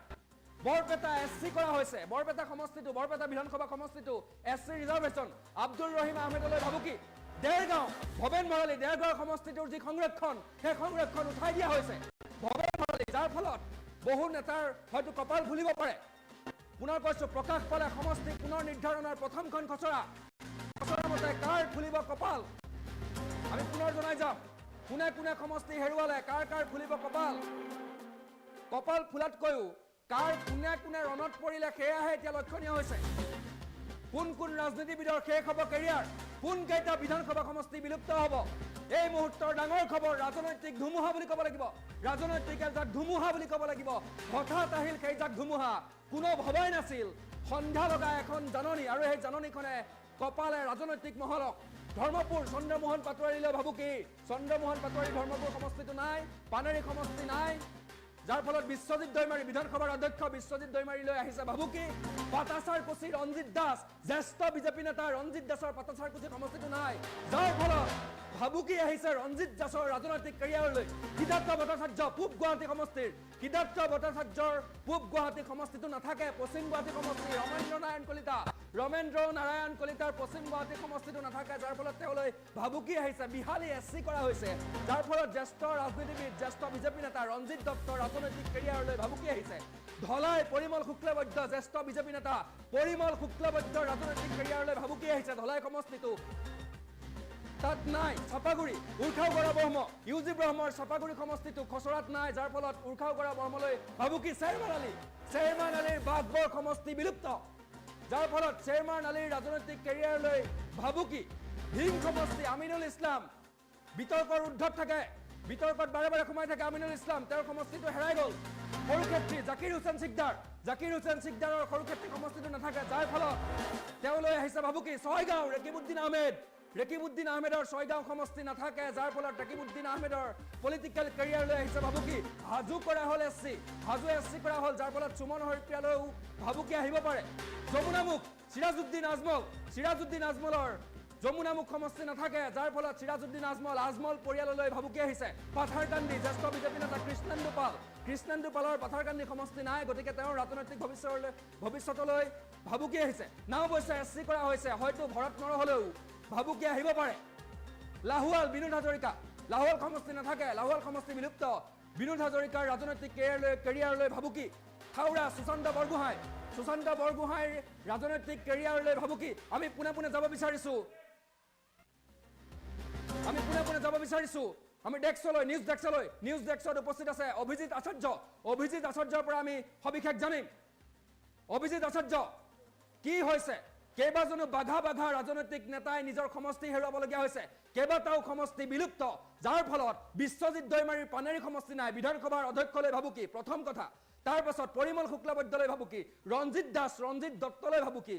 বৰপেটা এছচি কৰা হৈছে বৰপেটা বিধানসভা সমষ্টিটো এছচি ৰিজাৰ্ভেশ্যন আব্দুল ৰহিম আহমেদলৈ ভাবুকি দেৰগাঁও ভৱেন ভৰালী দেৰগাঁও সমষ্টিটোৰ যি সংৰক্ষণ সেই সংৰক্ষণ উঠাই দিয়া হৈছে ভৱেন ভৰালী যাৰ ফলত বহু নেতাৰ হয়তো কপাল ফুলিব পাৰে পুনৰ কৈছোঁ প্ৰকাশ পালে সমষ্টি পুনৰ নিৰ্ধাৰণৰ প্ৰথমখন খচৰা মতে কাৰ খুলিব কপাল আমি পুনৰ জনাই যাম কোনে কোনে সমষ্টি হেৰুৱালে কাৰ খুলিব কপাল কপাল ফুলাতকৈও কাৰ কোনে কোনে ৰণত পৰিলে সেয়াহে এতিয়া লক্ষণীয় হৈছে কোন কোন ৰাজনীতিবিদৰ শেষ হ'ব কেৰিয়াৰ কোন কেইটা বিধানসভা সমষ্টি বিলুপ্ত হ'ব এই মুহূৰ্তৰ ডাঙৰ খবৰ ৰাজনৈতিক ধুমুহা বুলি ক'ব লাগিব ৰাজনৈতিক এজাক ধুমুহা বুলি ক'ব লাগিব হঠাৎ আহিল সেইজাক ধুমুহা কোনো ভবাই নাছিল সন্ধ্যা লগা এখন জাননী আৰু সেই জাননীখনে কপালে ৰাজনৈতিক মহলক ধৰ্মপুৰ চন্দ্ৰমোহন পাটোৱাৰীলৈ ভাবুকি চন্দ্ৰমোহন পাটোৱাৰী ধৰ্মপুৰ সমষ্টিটো নাই পানেৰী সমষ্টি নাই যাৰ ফলত বিশ্বজিৎ দৈমাৰী বিধানসভাৰ অধ্যক্ষ বিশ্বজিৎ দৈমাৰীলৈ আহিছে ভাবুকি পাটাচাৰকুচি ৰঞ্জিত দাস জ্যেষ্ঠ বিজেপি নেতা ৰঞ্জিত দাসৰ পাটাচাৰকুচি সমষ্টিটো নাই যাৰ ফলত ভাবুকি আহিছে ৰঞ্জিত দাসৰ ৰাজনৈতিক কেৰিয়াৰলৈ সিদ্ধাৰ্থ ভট্টাচাৰ্য পূব গুৱাহাটী সমষ্টিৰ সিদ্ধাৰ্থ ভট্টাচাৰ্যৰ পূব গুৱাহাটী সমষ্টিটো নাথাকে পশ্চিম গুৱাহাটী সমষ্টি ৰমেন্দ্ৰ নাৰায়ণ কলিতাৰ পশ্চিম গুৱাহাটী সমষ্টিটো নাথাকে যাৰ ফলত তেওঁলৈ ভাবুকি আহিছে বিহালী এছচি কৰা হৈছে যাৰ ফলত জ্যেষ্ঠ ৰাজনীতিবিদ জ্যেষ্ঠ বিজেপি নেতা ৰঞ্জিত দত্তৰ ৰাজনৈতিক কেৰিয়াৰলৈ ভাবুকি আহিছে ধলাই পৰিমল শুক্লবৈদ্য জ্যেষ্ঠ বিজেপি নেতা পৰিমল শুক্লবৈদ্যৰ ৰাজনৈতিক কেৰিয়াৰলৈ ভাবুকি আহিছে ধলাই সমষ্টিটো তাত নাই চাপাগুৰি উৰ্খাওগড়া ব্ৰহ্ম ইউজি ব্ৰহ্মৰ চাপাগুৰি সমষ্টিটো খচৰাত নাই যাৰ ফলত উৰ্খাওগড়া ব্ৰহ্মলৈ ভাবুকি চেয়াৰমান আলীৰ বাঘবৰ সমষ্টি বিলুপ্ত যাৰ ফলত চেয়াৰমান আলীৰ ৰাজনৈতিক কেৰিয়াৰলৈ ভাবুকি ভিং সমষ্টি আমিনুল ইছলাম বিতৰ্কৰ ঊৰ্ধত থাকে বিতৰ্কত বাৰে বাৰে সোমাই থাকে আমিনুল ইছলাম তেওঁৰ সমষ্টিটো হেৰাই গ'ল সৰুক্ষেত্ৰী জাকিৰ হুছেইন সিকদাৰৰ সৰুক্ষেত্ৰী সমষ্টিটো নাথাকে যাৰ ফলত তেওঁলৈ আহিছে ভাবুকি ছয়গাঁও ৰেকিবুদ্দিন আহমেদৰ ছয়গাঁও সমষ্টি নাথাকে যাৰ ফলত ৰেকিবুদ্দিন আহমেদৰ পলিটিকেল কেৰিয়াৰলৈ আহিছে ভাবুকি হাজু কৰা হ'ল এছচি কৰা হ'ল যাৰ ফলত সুমন হৰিপ্ৰিয়ালৈও ভাবুকি আহিব পাৰে যমুনামুখ চিৰাজুদ্দিন আজমলৰ যমুনামুখ সমষ্টি নাথাকে যাৰ ফলত চিৰাজুদ্দিন আজমল পৰিয়াললৈ ভাবুকি আহিছে পাথাৰকান্দি জ্যেষ্ঠ বিজেপি নেতা কৃষ্ণেন্দু পালৰ পাথাৰকান্দি সমষ্টি নাই গতিকে তেওঁৰ ৰাজনৈতিক ভৱিষ্যতলৈ ভাবুকি আহিছে নাও অৱশ্যে এছচি কৰা হৈছে হয়তো ভৰত নৰহলেও ভাবুকি আহিব পাৰে লাহুৱাল বিনোদ হাজৰিকা লাহুৱাল সমষ্টি নাথাকে লাহুৱাল সমষ্টি বিলুপ্ত বিনোদ হাজৰিকাৰ ৰাজনৈতিক কেৰিয়াৰলৈ ভাবুকি থাউৰা সুশান্ত বৰগোহাঁইৰ ৰাজনৈতিক কেৰিয়াৰলৈ ভাবুকি আমি পোনে পোনে যাব বিচাৰিছো আমি নিউজ ডেস্কত উপস্থিত আছে অভিজিৎ আচাৰ্যৰ পৰা আমি সবিশেষ জানিম অভিজিৎ আচাৰ্য কি হৈছে কেইবাজনো বাঘা ৰাজনৈতিক নেতাই নিজৰ সমষ্টি হেৰুৱাবলগীয়া হৈছে কেইবাটাও সমষ্টি বিলুপ্ত যাৰ ফলত বিশ্বজিৎ দৈমাৰীৰ পানেৰী সমষ্টি নাই বিধানসভাৰ অধ্যক্ষলৈ ভাবুকি প্ৰথম কথা তাৰ পাছত পৰিমল শুক্লবৈদ্যলৈ ভাবুকি ৰঞ্জিত দত্তলৈ ভাবুকি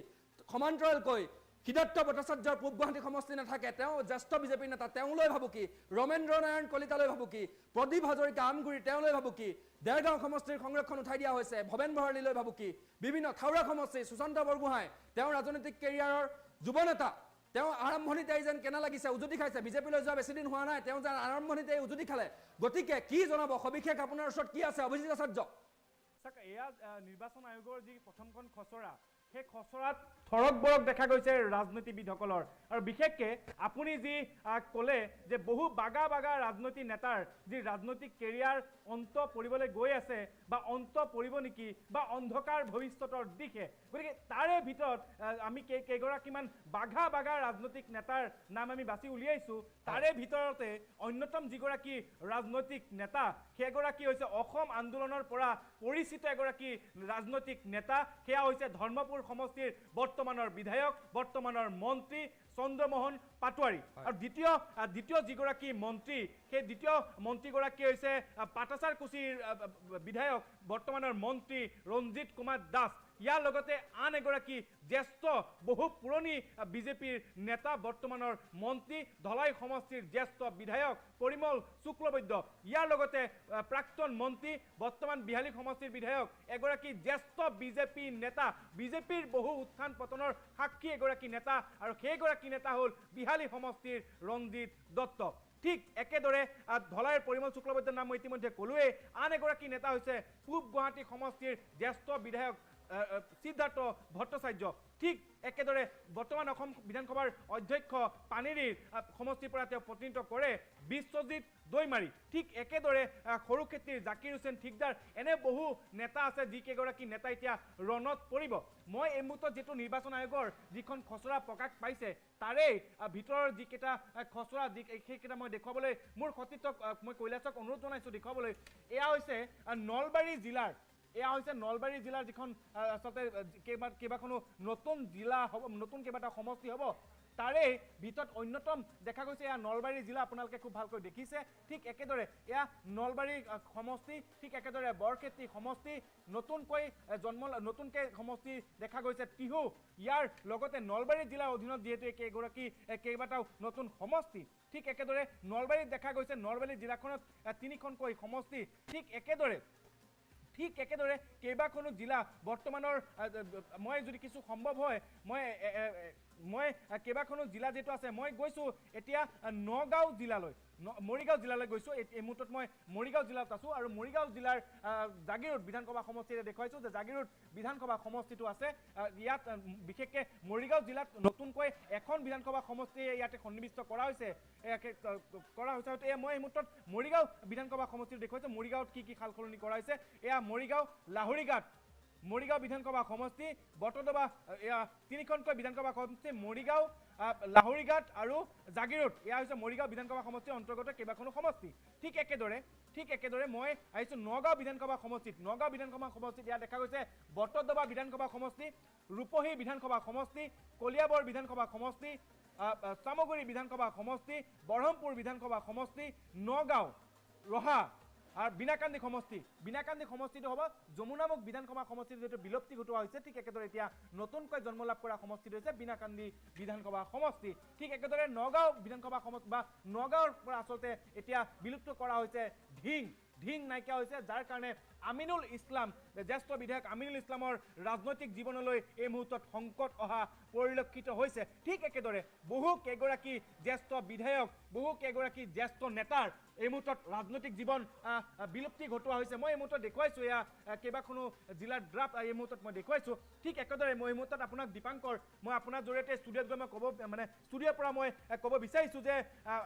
সমান্তৰালকৈ সিদ্ধাৰ্থ ভট্টাচাৰ্যৰ পূব গুৱাহাটী সমষ্টি নাথাকে তেওঁ জ্যেষ্ঠ বিজেপি নেতা তেওঁলৈ ভাবুকি ৰমেন্দ্ৰ নাৰায়ণ কলিতালৈ ভাবুকি প্ৰদীপ হাজৰিকা আমগুৰি তেওঁলৈ ভাবুকি দেৰগাঁও সমষ্টিৰ সংৰক্ষণ উঠাই দিয়া হৈছে ভৱেন ভৰালীলৈ ভাবুকি বিভিন্ন থাউৰা সমষ্টি সুশান্ত বৰগোহাঁই তেওঁ ৰাজনৈতিক কেৰিয়াৰৰ যুৱ নেতা তেওঁ আৰম্ভণিতে যেন কেনে লাগিছে উজুতি খাইছে বিজেপিলৈ যোৱা বেছিদিন হোৱা নাই তেওঁ যেন আৰম্ভণিতে উজুতি খালে গতিকে কি জনাব সবিশেষ আপোনাৰ ওচৰত কি আছে অভিজিৎ আচাৰ্য এয়া নিৰ্বাচন আয়োগৰ যি প্ৰথমখন খচৰা সেই খচৰাত থৰক বৰক দেখা গৈছে ৰাজনীতিবিদসকলৰ আৰু বিশেষকৈ আপুনি যি ক'লে যে বহু বাগা ৰাজনৈতিক নেতাৰ যি ৰাজনৈতিক কেৰিয়াৰ অন্ত পৰিবলৈ গৈ আছে বা অন্ত পৰিব নেকি বা অন্ধকাৰ ভৱিষ্যতৰ দিশে গতিকে তাৰে ভিতৰত আমি কেইগৰাকীমান বাঘা ৰাজনৈতিক নেতাৰ নাম আমি বাছি উলিয়াইছোঁ তাৰে ভিতৰতে অন্যতম যিগৰাকী ৰাজনৈতিক নেতা সেইগৰাকী হৈছে অসম আন্দোলনৰ পৰা পৰিচিত এগৰাকী ৰাজনৈতিক নেতা সেয়া হৈছে ধৰ্মপুৰ সমষ্টিৰ বৰ্তমানৰ বিধায়ক বৰ্তমানৰ মন্ত্ৰী চন্দ্ৰমোহন পাটোৱাৰী আৰু দ্বিতীয় যিগৰাকী মন্ত্ৰী সেই দ্বিতীয় মন্ত্ৰীগৰাকী হৈছে পাটাচাৰকুচিৰ বিধায়ক বৰ্তমানৰ মন্ত্ৰী ৰঞ্জিত কুমাৰ দাস ইয়াৰ লগতে আন এগৰাকী জ্যেষ্ঠ বহু পুৰণি বিজেপিৰ নেতা বৰ্তমানৰ মন্ত্ৰী ধলাই সমষ্টিৰ জ্যেষ্ঠ বিধায়ক পৰিমল শুক্লবৈদ্য ইয়াৰ লগতে প্ৰাক্তন মন্ত্ৰী বৰ্তমান বিহালী সমষ্টিৰ বিধায়ক এগৰাকী জ্যেষ্ঠ বিজেপি নেতা বিজেপিৰ বহু উত্থান পতনৰ সাক্ষী এগৰাকী নেতা আৰু সেইগৰাকী নেতা হ'ল বিহালী সমষ্টিৰ ৰঞ্জিত দত্ত ঠিক একেদৰে ধলাইৰ পৰিমল শুক্লবৈদ্যৰ নাম মই ইতিমধ্যে ক'লোৱেই আন এগৰাকী নেতা হৈছে পূব গুৱাহাটী সমষ্টিৰ জ্যেষ্ঠ বিধায়ক সিদ্ধাৰ্থ ভট্টাচাৰ্য ঠিক একেদৰে বৰ্তমান অসম বিধানসভাৰ অধ্যক্ষ পানেৰীৰ সমষ্টিৰ পৰা তেওঁ প্ৰতিনিধিত্ব কৰে বিশ্বজিৎ দৈমাৰী ঠিক একেদৰে সৰুক্ষেত্ৰীৰ জাকিৰ হুছেইন ঠিকদাৰ এনে বহু নেতা আছে যিকেইগৰাকী নেতা এতিয়া ৰণত পৰিব মই এই মুহূৰ্তত যেটো নিৰ্বাচন আয়োগৰ যিখন খচৰা প্ৰকাশ পাইছে তাৰে ভিতৰৰ যিকেইটা খচৰা সেইকেইটা মই দেখুৱাবলৈ মোৰ সতীৰ্থক মই কৈলাশক অনুৰোধ জনাইছো দেখুৱাবলৈ এয়া হৈছে নলবাৰী জিলাৰ যিখন আচলতে কেইবাখনো নতুন জিলা হ'ব নতুন কেইবাটা সমষ্টি হ'ব তাৰে ভিতৰত অন্যতম দেখা গৈছে এয়া নলবাৰী জিলা আপোনালোকে খুব ভালকৈ দেখিছে ঠিক একেদৰে এয়া নলবাৰী সমষ্টি ঠিক একেদৰে বৰক্ষেত্ৰী সমষ্টি নতুনকৈ সমষ্টি দেখা গৈছে টিহু ইয়াৰ লগতে নলবাৰী জিলাৰ অধীনত যিহেতু কেইবাটাও নতুন সমষ্টি ঠিক একেদৰে নলবাৰীত দেখা গৈছে নলবাৰী জিলাখনত 3খনকৈ সমষ্টি ঠিক একেদৰে কেইবাখনো জিলা বৰ্তমানৰ মই যদি কিছু সম্ভৱ হয় মই কেইবাখনো জিলা যেটো আছে মই গৈছো এতিয়া নগাঁও জিলালৈ মৰিগাঁও জিলালৈ গৈছো এই মুহূৰ্তত মই মৰিগাঁও জিলাত আছো আৰু মৰিগাঁও জিলাৰ জাগিৰোড বিধানসভা সমষ্টিৰে দেখুৱাইছো যে জাগিৰোড বিধানসভা সমষ্টিটো আছে ইয়াত বিশেষকৈ মৰিগাঁও জিলাত নতুনকৈ এখন বিধানসভা সমষ্টি ইয়াতে সন্নিৱিষ্ট কৰা হৈছে মই এই মুহূৰ্তত মৰিগাঁও বিধানসভা সমষ্টিটো দেখুৱাইছো মৰিগাঁৱত কি সালসলনি কৰা হৈছে এয়া মৰিগাঁও লাহৰীঘাট মৰিগাঁও বিধানসভা সমষ্টি বটদবা 3খনকৈ বিধানসভা সমষ্টি মৰিগাঁও লাহৰীঘাট আৰু জাগিৰোড এয়া হৈছে মৰিগাঁও বিধানসভা সমষ্টিৰ অন্তৰ্গত কেইবাখনো সমষ্টি ঠিক একেদৰে মই আহিছো নগাঁও বিধানসভা সমষ্টিত ইয়াত দেখা গৈছে বটদবা বিধানসভা সমষ্টি ৰূপহী বিধানসভা সমষ্টি কলিয়াবৰ বিধানসভা সমষ্টি চামগুৰি বিধানসভা সমষ্টি বৰহমপুৰ বিধানসভা সমষ্টি নগাঁও ৰহা আৰ বিনাকান্দি সমষ্টিটো হ'ব যমুনামুখ বিধানসভা সমষ্টিটো যেটো বিলুপ্তি ঘটোৱা হৈছে ঠিক একেদৰে এতিয়া নতুনকৈ জন্ম লাভ কৰা সমষ্টিটো হৈছে বিনাকান্দি বিধানসভা সমষ্টি ঠিক একেদৰে নগাঁও বিধানসভা সমষ্টি বা নগাঁৱৰ পৰা আচলতে এতিয়া বিলুপ্ত কৰা হৈছে ঢিং নাইকিয়া হৈছে যাৰ কাৰণে আমিনুল ইছলাম জ্যেষ্ঠ বিধায়ক আমিনুল ইছলামৰ ৰাজনৈতিক জীৱনলৈ এই মুহূৰ্তত সংকট অহা পৰিলক্ষিত হৈছে ঠিক একেদৰে বহু কেইগৰাকী জ্যেষ্ঠ বিধায়ক বহু কেইগৰাকী জ্যেষ্ঠ নেতাৰ এই মুহূৰ্তত ৰাজনৈতিক জীৱন বিলুপ্তি ঘটোৱা হৈছে মই এই মুহূৰ্তত দেখুৱাইছো এয়া কেইবাখনো জিলাৰ ড্ৰাফ্ট এই মুহূৰ্তত মই দেখুৱাইছো ঠিক একেদৰে মই এই মুহূৰ্তত আপোনাক দীপাংকৰ মই আপোনাৰ জৰিয়তে ষ্টুডিঅ'ত গৈ মই ষ্টুডিঅ'ৰ পৰা মই ক'ব বিচাৰিছো যে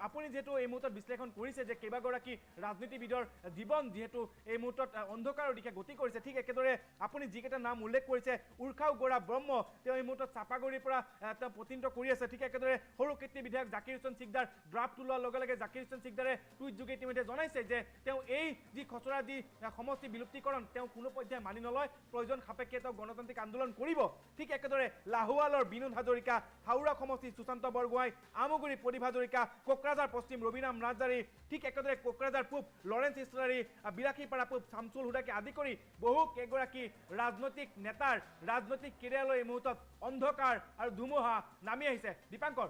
আপুনি যেহেতু এই মুহূৰ্তত বিশ্লেষণ কৰিছে যে কেইবাগৰাকী ৰাজনীতিবিদৰ জীৱন যেহেতু এই মুহূৰ্তত অন্ধকাৰৰ দিশে গতি কৰিছে ঠিক একেদৰে আপুনি যিকেইটা নাম উল্লেখ কৰিছে উৰ্খাও গৌৰা ব্ৰহ্ম তেওঁ এই মুহূৰ্তত চাপাগুৰিৰ পৰা তেওঁ প্ৰতিনিধিত্ব কৰি আছে ঠিক একেদৰে সৰুক্ষেত্ৰী বিধায়ক জাকিৰ হুছেইন ঠিকদাৰ ড্ৰাফ্ট ওলোৱাৰ লগে লগে জাকিৰ হুছেইন ঠিকদাৰে টুইট যোগে ইতিমধ্যে জনাইছে যে তেওঁ এই যি খচৰা যি সমষ্টি বিলুপ্তিকৰণ তেওঁ কোনো পৰ্যায়ে মানি নলয় প্ৰয়োজন সাপেক্ষে তেওঁ গণতান্ত্ৰিক আন্দোলন কৰিব ঠিক একেদৰে লাহোৱালৰ বিনোদ হাজৰিকা হাওৰা সমষ্টি সুশান্ত বৰগোহাঁই আমগুৰি প্ৰদীপ হাজৰিকা কোকৰাঝাৰ পশ্চিম ৰবিৰাম ৰাজদাৰী ঠিক একেদৰে কোকৰাঝাৰ পূব লৰেন্স ইছলাৰী বিলাসীপাৰা পূব শামছুল হুদাকে আদি কৰি বহু কেইগৰাকী ৰাজনৈতিক নেতাৰ ৰাজনৈতিক কেৰিয়াৰলৈ এই মুহূৰ্তত অন্ধকাৰ আৰু ধুমুহা নামি আহিছে দীপাংকৰ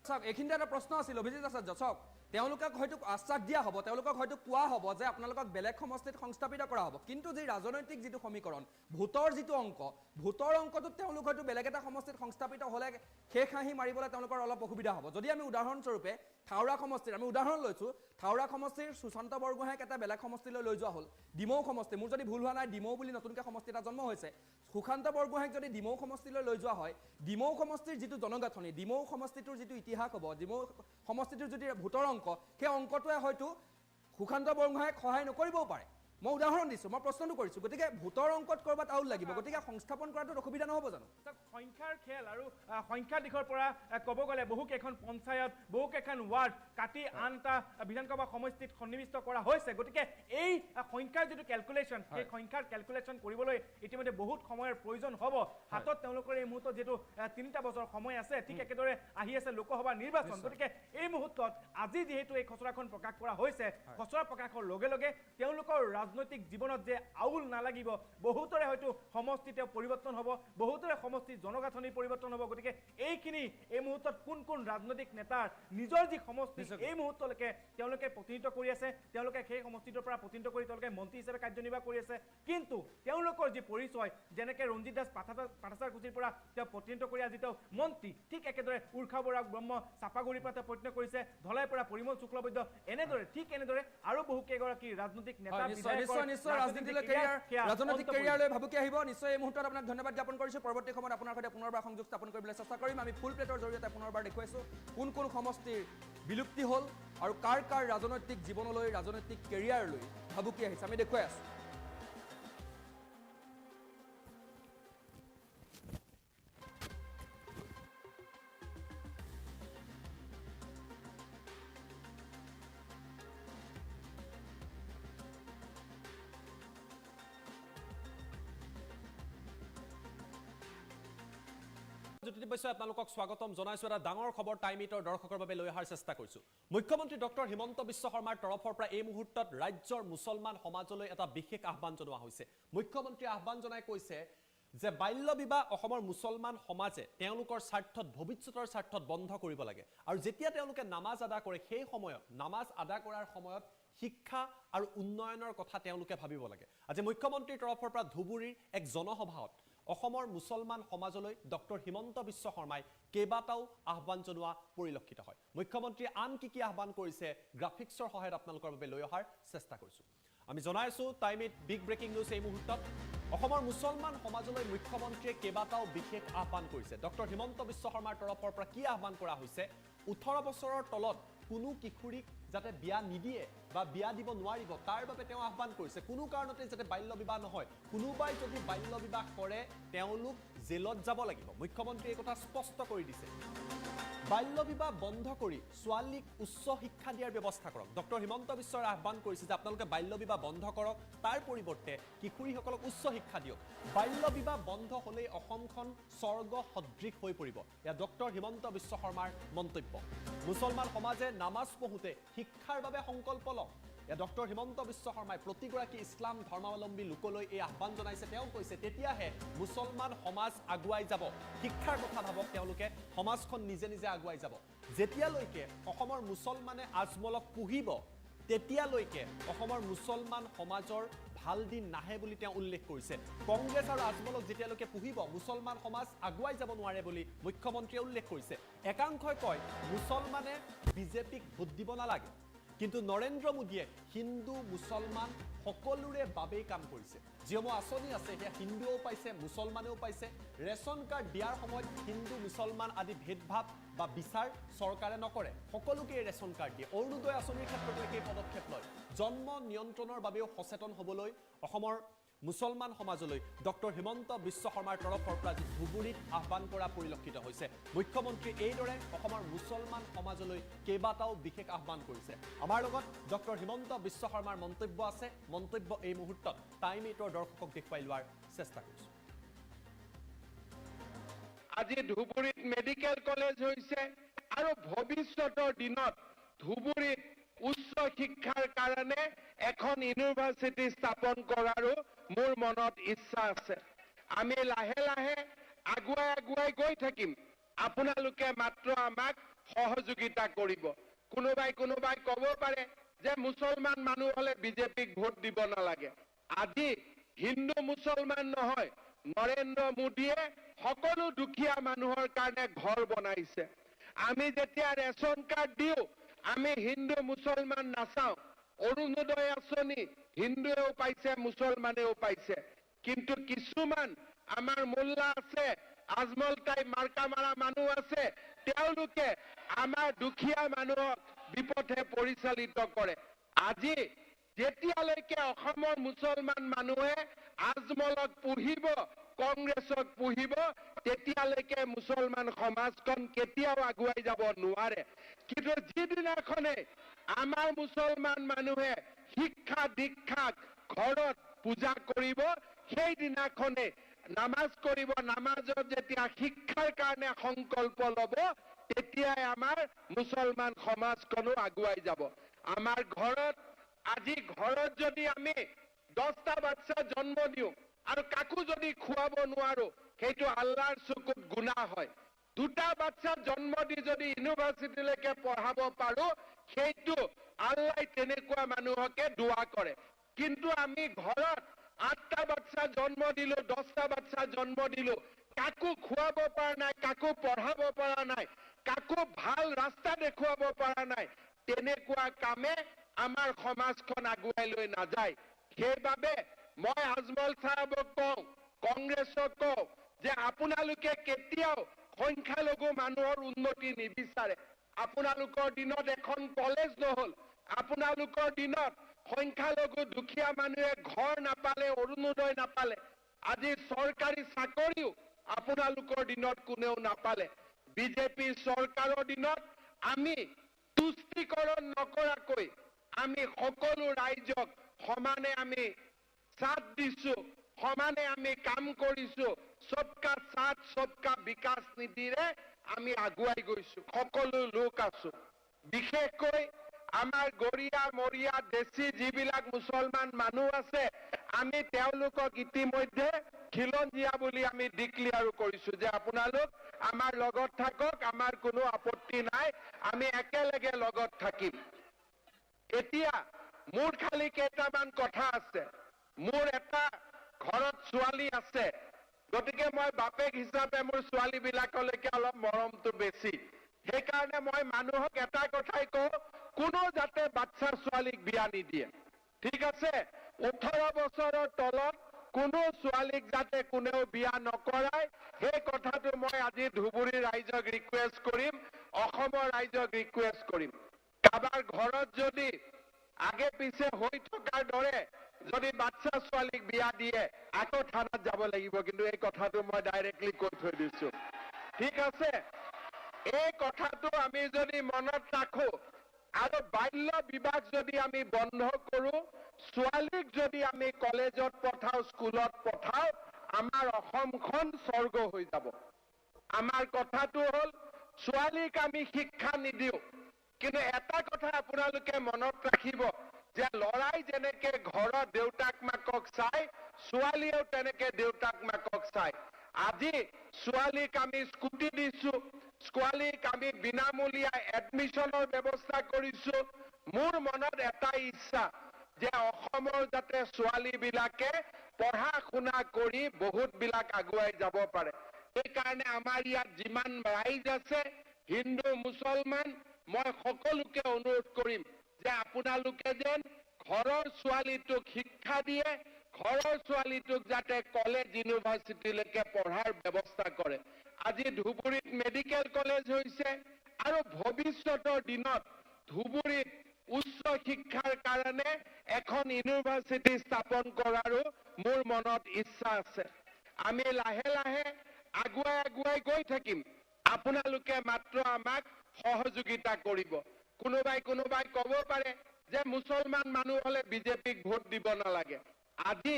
চাওক এইখিনিতে এটা প্ৰশ্ন আছিল অভিজিত আচাৰ্য চাওক তেওঁলোকক হয়তো আশ্বাস দিয়া হ'ব তেওঁলোকক হয়তো কোৱা হ'ব যে আপোনালোকক বেলেগ সমষ্টিত সংস্থাপিত কৰা হ'ব কিন্তু যি ৰাজনৈতিক যিটো সমীকৰণ ভোটৰ যিটো ভোটৰ অংকটো তেওঁলোক হয়তো বেলেগ এটা সমষ্টিত সংস্থাপিত হ'লে শেষ হাঁহি মাৰিবলৈ তেওঁলোকৰ অলপ অসুবিধা হ'ব যদি আমি উদাহৰণস্বৰূপে থাওৰা সমষ্টিৰ আমি উদাহৰণ লৈছোঁ থাওৰা সমষ্টিৰ সুশান্ত বৰগোহাঁইক এটা বেলেগ সমষ্টিলৈ লৈ যোৱা হ'ল ডিমৌ সমষ্টি মোৰ যদি ভুল হোৱা নাই ডিমৌ বুলি নতুনকৈ সমষ্টি এটা জন্ম হৈছে সুশান্ত বৰগোহাঁইক যদি ডিমৌ সমষ্টিলৈ লৈ যোৱা হয় ডিমৌ সমষ্টিৰ যিটো জনগাঁথনি ডিমৌ সমষ্টিটোৰ যিটো ইতিহাস হ'ব ডিমৌ সমষ্টিটোৰ যদি ভোটৰ অংক সেই অংকটোৱে হয়তো সুশান্ত বৰগোহাঁইক সহায় নকৰিবও পাৰে মই উদাহৰণ দিছোঁ মই প্ৰশ্নটো কৰিছোঁ গতিকে ভোটৰ অংকত ক'ৰবাত আউল লাগিব গতিকে সংস্থাপন কৰাটোত অসুবিধা নহ'ব জানো সংখ্যাৰ খেল আৰু সংখ্যাৰ দিশৰ পৰা ক'ব গ'লে বহুকেইখন পঞ্চায়ত বহুকেইখন ৱাৰ্ড কাটি আনটা বিধানসভা সমষ্টিত সন্নিৱিষ্ট কৰা হৈছে গতিকে এই সংখ্যাৰ যিটো কেলকুলেশ্যন সেই সংখ্যাৰ কেলকুলেশ্যন কৰিবলৈ ইতিমধ্যে বহুত সময়ৰ প্ৰয়োজন হ'ব হাতত তেওঁলোকৰ এই মুহূৰ্তত যিহেতু 3টা বছৰ সময় আছে ঠিক একেদৰে আহি আছে লোকসভা নিৰ্বাচন গতিকে এই মুহূৰ্তত আজি যিহেতু এই খচৰাখন প্ৰকাশ কৰা হৈছে খচৰা প্ৰকাশৰ লগে লগে তেওঁলোকৰ ৰাজনৈতিক জীৱনত যে আউল নালাগিব বহুতৰে হয়তো সমষ্টিতে পৰিৱৰ্তন হ'ব বহুতৰে সমষ্টিৰ জনগাঁথনি পৰিৱৰ্তন হ'ব গতিকে এইখিনি এই মুহূৰ্তত কোন ৰাজনৈতিক নেতাৰ নিজৰ যি সমষ্টি এই মুহূৰ্তলৈকে তেওঁলোকে প্ৰতিনিধিত্ব কৰি আছে তেওঁলোকে সেই সমষ্টিটোৰ পৰা প্ৰতিনিধিত্ব কৰি তেওঁলোকে মন্ত্ৰী হিচাপে কাৰ্যনিৰ্বাহ কৰি আছে কিন্তু তেওঁলোকৰ যি পৰিচয় যেনেকৈ ৰঞ্জিত দাস পাঠাচাৰকুচিৰ পৰা তেওঁ প্ৰতিনিধিত্ব কৰি আজি তেওঁ মন্ত্ৰী ঠিক একেদৰে উৰ্খা বৰা ব্ৰহ্ম চাপাগুৰিৰ পৰা তেওঁ প্ৰতিনিধিত্ব কৰিছে ধলাইৰ পৰা পৰিমল শুক্লবৈদ্য এনেদৰে আৰু বহু কেইগৰাকী ৰাজনৈতিক নেতা নিশ্চয় ৰাজনীতিলৈ ৰাজনৈতিক কেৰিয়াৰলৈ ভাবুকি আহিব নিশ্চয় এই মুহূৰ্তত আপোনাক ধন্যবাদ জ্ঞাপন কৰিছোঁ পৰৱৰ্তী সময়ত আপোনাৰ সৈতে পুনৰবাৰ সংযোগ স্থাপন কৰিবলৈ চেষ্টা কৰিম আমি ফুল প্লেটৰ জৰিয়তে পুনৰবাৰ দেখুৱাইছোঁ কোন কোন সমষ্টিৰ বিলুপ্তি হ'ল আৰু কাৰ কাৰ ৰাজনৈতিক জীৱনলৈ ৰাজনৈতিক কেৰিয়াৰলৈ ভাবুকি আহিছে আমি দেখুৱাই আছোঁ জ্যোতিপ্ৰসাদ আপোনালোকক স্বাগতম জনাইছোঁ এটা ডাঙৰ খবৰ টাইম 8ৰ দৰ্শকৰ বাবে লৈ অহাৰ চেষ্টা কৰিছোঁ মুখ্যমন্ত্ৰী ডক্টৰ হিমন্ত বিশ্ব শৰ্মাৰ তৰফৰ পৰা এই মুহূৰ্তত ৰাজ্যৰ মুছলমান সমাজলৈ এটা বিশেষ আহ্বান জনোৱা হৈছে মুখ্যমন্ত্ৰীয়ে আহ্বান জনাই কৈছে যে বাল্য বিবাহ অসমৰ মুছলমান সমাজে তেওঁলোকৰ স্বাৰ্থত ভৱিষ্যতৰ স্বাৰ্থত বন্ধ কৰিব লাগে আৰু যেতিয়া তেওঁলোকে নামাজ আদা কৰে সেই সময়ত নামাজ আদা কৰাৰ সময়ত শিক্ষা আৰু উন্নয়নৰ কথা তেওঁলোকে ভাবিব লাগে আজি মুখ্যমন্ত্ৰীৰ তৰফৰ পৰা ধুবুৰীৰ এক জনসভাত অসমৰ মুছলমান সমাজলৈ ডক্টৰ হিমন্ত বিশ্ব শৰ্মাই কেইবাটাও আহ্বান জনোৱা পৰিলক্ষিত হয় মুখ্যমন্ত্ৰীয়ে আন কি আহ্বান কৰিছে গ্ৰাফিক্সৰ সহায়ত আপোনালোকৰ বাবে লৈ অহাৰ চেষ্টা কৰিছোঁ আমি জনাইছোঁ টাইম 8 বিগ ব্ৰেকিং নিউজ এই মুহূৰ্তত অসমৰ মুছলমান সমাজলৈ মুখ্যমন্ত্ৰীয়ে কেইবাটাও বিশেষ আহ্বান কৰিছে ডক্টৰ হিমন্ত বিশ্ব শৰ্মাৰ তৰফৰ পৰা কি আহ্বান কৰা হৈছে 18 বছৰৰ তলত কোনো কিশোৰীক যাতে বিয়া নিদিয়ে বা বিয়া দিব নোৱাৰিব তাৰ বাবে তেওঁ আহ্বান কৰিছে কোনো কাৰণতে যাতে বাল্য বিবাহ নহয় কোনোবাই যদি বাল্য বিবাহ কৰে তেওঁলোক জেলত যাব লাগিব মুখ্যমন্ত্ৰীয়ে এই কথা স্পষ্ট কৰি দিছে বাল্য বিবাহ বন্ধ কৰি ছোৱালীক উচ্চ শিক্ষা দিয়াৰ ব্যৱস্থা কৰক ডক্টৰ হিমন্ত বিশ্বই আহ্বান কৰিছে যে আপোনালোকে বাল্য বিবাহ বন্ধ কৰক তাৰ পৰিৱৰ্তে কিশোৰীসকলক উচ্চ শিক্ষা দিয়ক বাল্য বিবাহ বন্ধ হ'লেই অসমখন স্বৰ্গ সদৃশ হৈ পৰিব এয়া ডক্টৰ হিমন্ত বিশ্ব শৰ্মাৰ মন্তব্য মুছলমান সমাজে নামাজ পঢ়োতে শিক্ষাৰ বাবে সংকল্প লওক এয়া ডক্টৰ হিমন্ত বিশ্ব শৰ্মাই প্ৰতিগৰাকী ইছলাম ধৰ্মাৱলম্বী লোকলৈ এই আহ্বান জনাইছে তেওঁ কৈছে তেতিয়াহে মুছলমান সমাজ আগুৱাই যাব শিক্ষাৰ কথা ভাবক তেওঁলোকে সমাজখন নিজে নিজে আগুৱাই যাব যেতিয়ালৈকে অসমৰ মুছলমানে আজমলক পুহিব তেতিয়ালৈকে অসমৰ মুছলমান সমাজৰ ভাল দিন নাহে বুলি তেওঁ উল্লেখ কৰিছে কংগ্ৰেছ আৰু আজমলক যেতিয়ালৈকে পুহিব মুছলমান সমাজ আগুৱাই যাব নোৱাৰে বুলি মুখ্যমন্ত্ৰীয়ে উল্লেখ কৰিছে একাংশই কয় মুছলমানে বিজেপিক ভোট দিব নালাগে কিন্তু নৰেন্দ্ৰ মোদীয়ে হিন্দু মুছলমান সকলোৰে বাবেই কাম কৰিছে যিসমূহ আঁচনি আছে সেয়া হিন্দুও পাইছে মুছলমানেও পাইছে ৰেচন কাৰ্ড দিয়াৰ সময়ত হিন্দু মুছলমান আদি ভেদভাৱ বা বিচাৰ চৰকাৰে নকৰে সকলোকে ৰেচন কাৰ্ড দিয়ে অৰুণোদয় আঁচনিৰ ক্ষেত্ৰতো একেই পদক্ষেপ লয় জন্ম নিয়ন্ত্ৰণৰ বাবেও সচেতন হ'বলৈ অসমৰ মুছলমান সমাজলৈ ডক্টৰ হিমন্ত বিশ্ব শৰ্মাৰ তৰফৰ পৰা ধুবুৰীত আহ্বান কৰা পৰিলক্ষিত হৈছে মুখ্যমন্ত্ৰী এইদৰে অসমৰ মুছলমান সমাজলৈ কেইবাটাও বিশেষ আহ্বান কৰিছে আমাৰ লগত ডক্টৰ হিমন্ত বিশ্ব শৰ্মাৰ মন্তব্য আছে মন্তব্য এই মুহূৰ্তত টাইম 8ৰ দৰ্শকক দেখুৱাই লোৱাৰ চেষ্টা কৰিছোঁ আজি ধুবুৰীত মেডিকেল কলেজ হৈছে আৰু ভৱিষ্যতৰ দিনত ধুবুৰীত উচ্চ শিক্ষাৰ কাৰণে এখন ইউনিভাৰ্চিটি স্থাপন কৰাৰো মোৰ মনত ইচ্ছা আছে আমি লাহে লাহে আগুৱাই গৈ থাকিম আপোনালোকে মাত্ৰ আমাক সহযোগিতা কৰিব কোনোবাই ক'ব পাৰে যে মুছলমান মানুহ হলে বিজেপিক ভোট দিব নালাগে আজি হিন্দু মুছলমান নহয় নৰেন্দ্ৰ মোদীয়ে সকলো দুখীয়া মানুহৰ কাৰণে ঘৰ বনাইছে আমি যেতিয়া ৰেচন কাৰ্ড দিওঁ আমি হিন্দু মুছলমান নাচাওঁ অৰুণোদয় আঁচনি হিন্দুৱেও পাইছে মুছলমানেও পাইছে কিন্তু কিছুমান আমাৰ মোল্লা আছে আজমল টাইপ মাৰ্কা মাৰা মানুহ আছে তেওঁলোকে আমাৰ দুখীয়া মানুহক বিপথে পৰিচালিত কৰে আজি যেতিয়ালৈকে অসমৰ মুছলমান মানুহে আজমলক পুহিব কংগ্ৰেছক পুহিব তেতিয়ালৈকে মুছলমান সমাজখন কেতিয়াও আগুৱাই যাব নোৱাৰে কিন্তু যিদিনাখনে আমাৰ মুছলমান মানুহে শিক্ষা দীক্ষাক ঘৰত পূজা কৰিব সেইদিনাখনে নামাজ কৰিব নামাজত যেতিয়া শিক্ষাৰ কাৰণে সংকল্প ল'ব তেতিয়াই আমাৰ মুছলমান সমাজখনো আগুৱাই যাব আমাৰ ঘৰত আজি ঘৰত যদি আমি 10টা বাচ্চা জন্ম দিওঁ আৰু কাকো যদি খুৱাব নোৱাৰো সেইটো আল্লাহৰ চকুত গুনাহ হয় 2টা বাচ্চা জন্ম দি যদি ইউনিভাৰ্চিটিলৈকে পঢ়াব পাৰো সেইটো আল্লাহ তেনেকুৱা মানুহকে দোয়া কৰে কিন্তু আমি ঘৰত 8টা বাচ্চা জন্ম দিলো 10টা বাচ্চা জন্ম দিলো কাকো খুৱাব পৰা নাই কাকো পঢ়াব পৰা নাই কাকো ভাল ৰাস্তা দেখুৱাব পৰা নাই তেনেকুৱা কামে আমাৰ সমাজখন আগুৱাই লৈ নাযায় সেইবাবে মই আজমল চাহাবক কওঁ, কংগ্ৰেছক কওঁ যে আপোনালোকে কেতিয়াও সংখ্যালঘু মানুহৰ উন্নতি নিবিচাৰে। আপোনালোকৰ দিনত এখন কলেজ নহল, আপোনালোকৰ দিনত সংখ্যালঘু দুখীয়া মানুহে ঘৰ নাপালে, অৰুণোদয় নাপালে, আজি চৰকাৰী চাকৰিও আপোনালোকৰ দিনত কোনেও নাপালে। বিজেপি চৰকাৰৰ দিনত আমি তুষ্টিকৰণ নকৰাকৈ আমি সকলো ৰাইজক সমানে আমি সাথ দিছো, সমানে আমি কাম কৰিছো, সবকা সাথ সবকা বিকাশ নীতিৰে আমি আগুৱাই গৈছো, সকলো লোক আছো। বিশেষকৈ আমাৰ গৰিয়া মৰিয়া দেশী যিবিলাক মুছলমান মানুহ আছে, আমি তেওঁলোকক ইতিমধ্যে খিলঞ্জীয়া বুলি আমি ডিক্লেয়াৰ কৰিছো যে আপোনালোক আমাৰ লগত থাকক, আমাৰ কোনো আপত্তি নাই, আমি একেলগে লগত থাকিম। এতিয়া মোৰ খালি কেইটামান কথা আছে। মোৰ এটা ঘৰত ছোৱালী আছে, গতিকে মই বাপেক হিচাপে মোৰ ছোৱালীবিলাকলৈকে অলপ মৰমটো বেছি। সেইকাৰণে মই মানুহক এটা কথাই কওঁ, কোনো যাতে বাচ্চা ছোৱালীক বিয়া নিদিয়ে, ঠিক আছে? 18 বছৰৰ তলত কোনো ছোৱালীক যাতে কোনেও বিয়া নকৰায়, সেই কথাটো মই আজি ধুবুৰী ৰাইজক ৰিকুৱেষ্ট কৰিম, অসমৰ ৰাইজক ৰিকুৱেষ্ট কৰিম। কাৰোবাৰ ঘৰত যদি আগে পিছে হৈ থকাৰ দৰে যদি বাচ্চা ছোৱালীক বিয়া দিয়ে, আকৌ থানাত যাব লাগিব, কিন্তু এই কথাটো মই ডাইৰেক্টলি কৈ থৈ দিছো, ঠিক আছে? এই কথাটো আমি যদি মনত ৰাখো আৰু বাল্য বিবাহ যদি আমি বন্ধ কৰো, ছোৱালীক যদি আমি কলেজত পঠাও, স্কুলত পঠাও, আমাৰ অসমখন স্বৰ্গ হৈ যাব। আমাৰ কথাটো হ'ল ছোৱালীক আমি শিক্ষা নিদিও, কিন্তু এটা কথা আপোনালোকে মনত ৰাখিব যে লৰাই যেনেকে ঘৰত দেউতাক মাকক চাই, ছোৱালীয়েও তেনেকে দেউতাক মাকক চাই। আজি ছোৱালীক আমি স্কুটি দিছো, ছোৱালীক আমি বিনামূলীয়া এডমিশ্যনৰ ব্যৱস্থা কৰিছো। মোৰ মনত এটাই ইচ্ছা যে অসমৰ যাতে ছোৱালীবিলাকে পঢ়া শুনা কৰি বহুতবিলাক আগুৱাই যাব পাৰে। সেইকাৰণে আমাৰ ইয়াত যিমান ৰাইজ আছে, হিন্দু মুছলমান, মই সকলোকে অনুৰোধ কৰিম যে আপোনালোকে যেন ঘৰৰ ছোৱালীটোক শিক্ষা দিয়ে, ঘৰৰ ছোৱালীটোক যাতে কলেজ ইউনিভাৰ্চিটিলৈকে পঢ়াৰ ব্যৱস্থা কৰে। আজি ধুবুৰীত মেডিকেল কলেজ হৈছে আৰু ভৱিষ্যতৰ দিনত ধুবুৰীত উচ্চ শিক্ষাৰ কাৰণে এখন ইউনিভাৰ্চিটি স্থাপন কৰাৰো মোৰ মনত ইচ্ছা আছে। আমি লাহে লাহে আগুৱাই আগুৱাই গৈ থাকিম, আপোনালোকে মাত্ৰ আমাক সহযোগিতা কৰিব। কোনোবাই ক'ব পাৰে যে মুছলমান মানুহ হলে বিজেপিক ভোট দিব নালাগে। আজি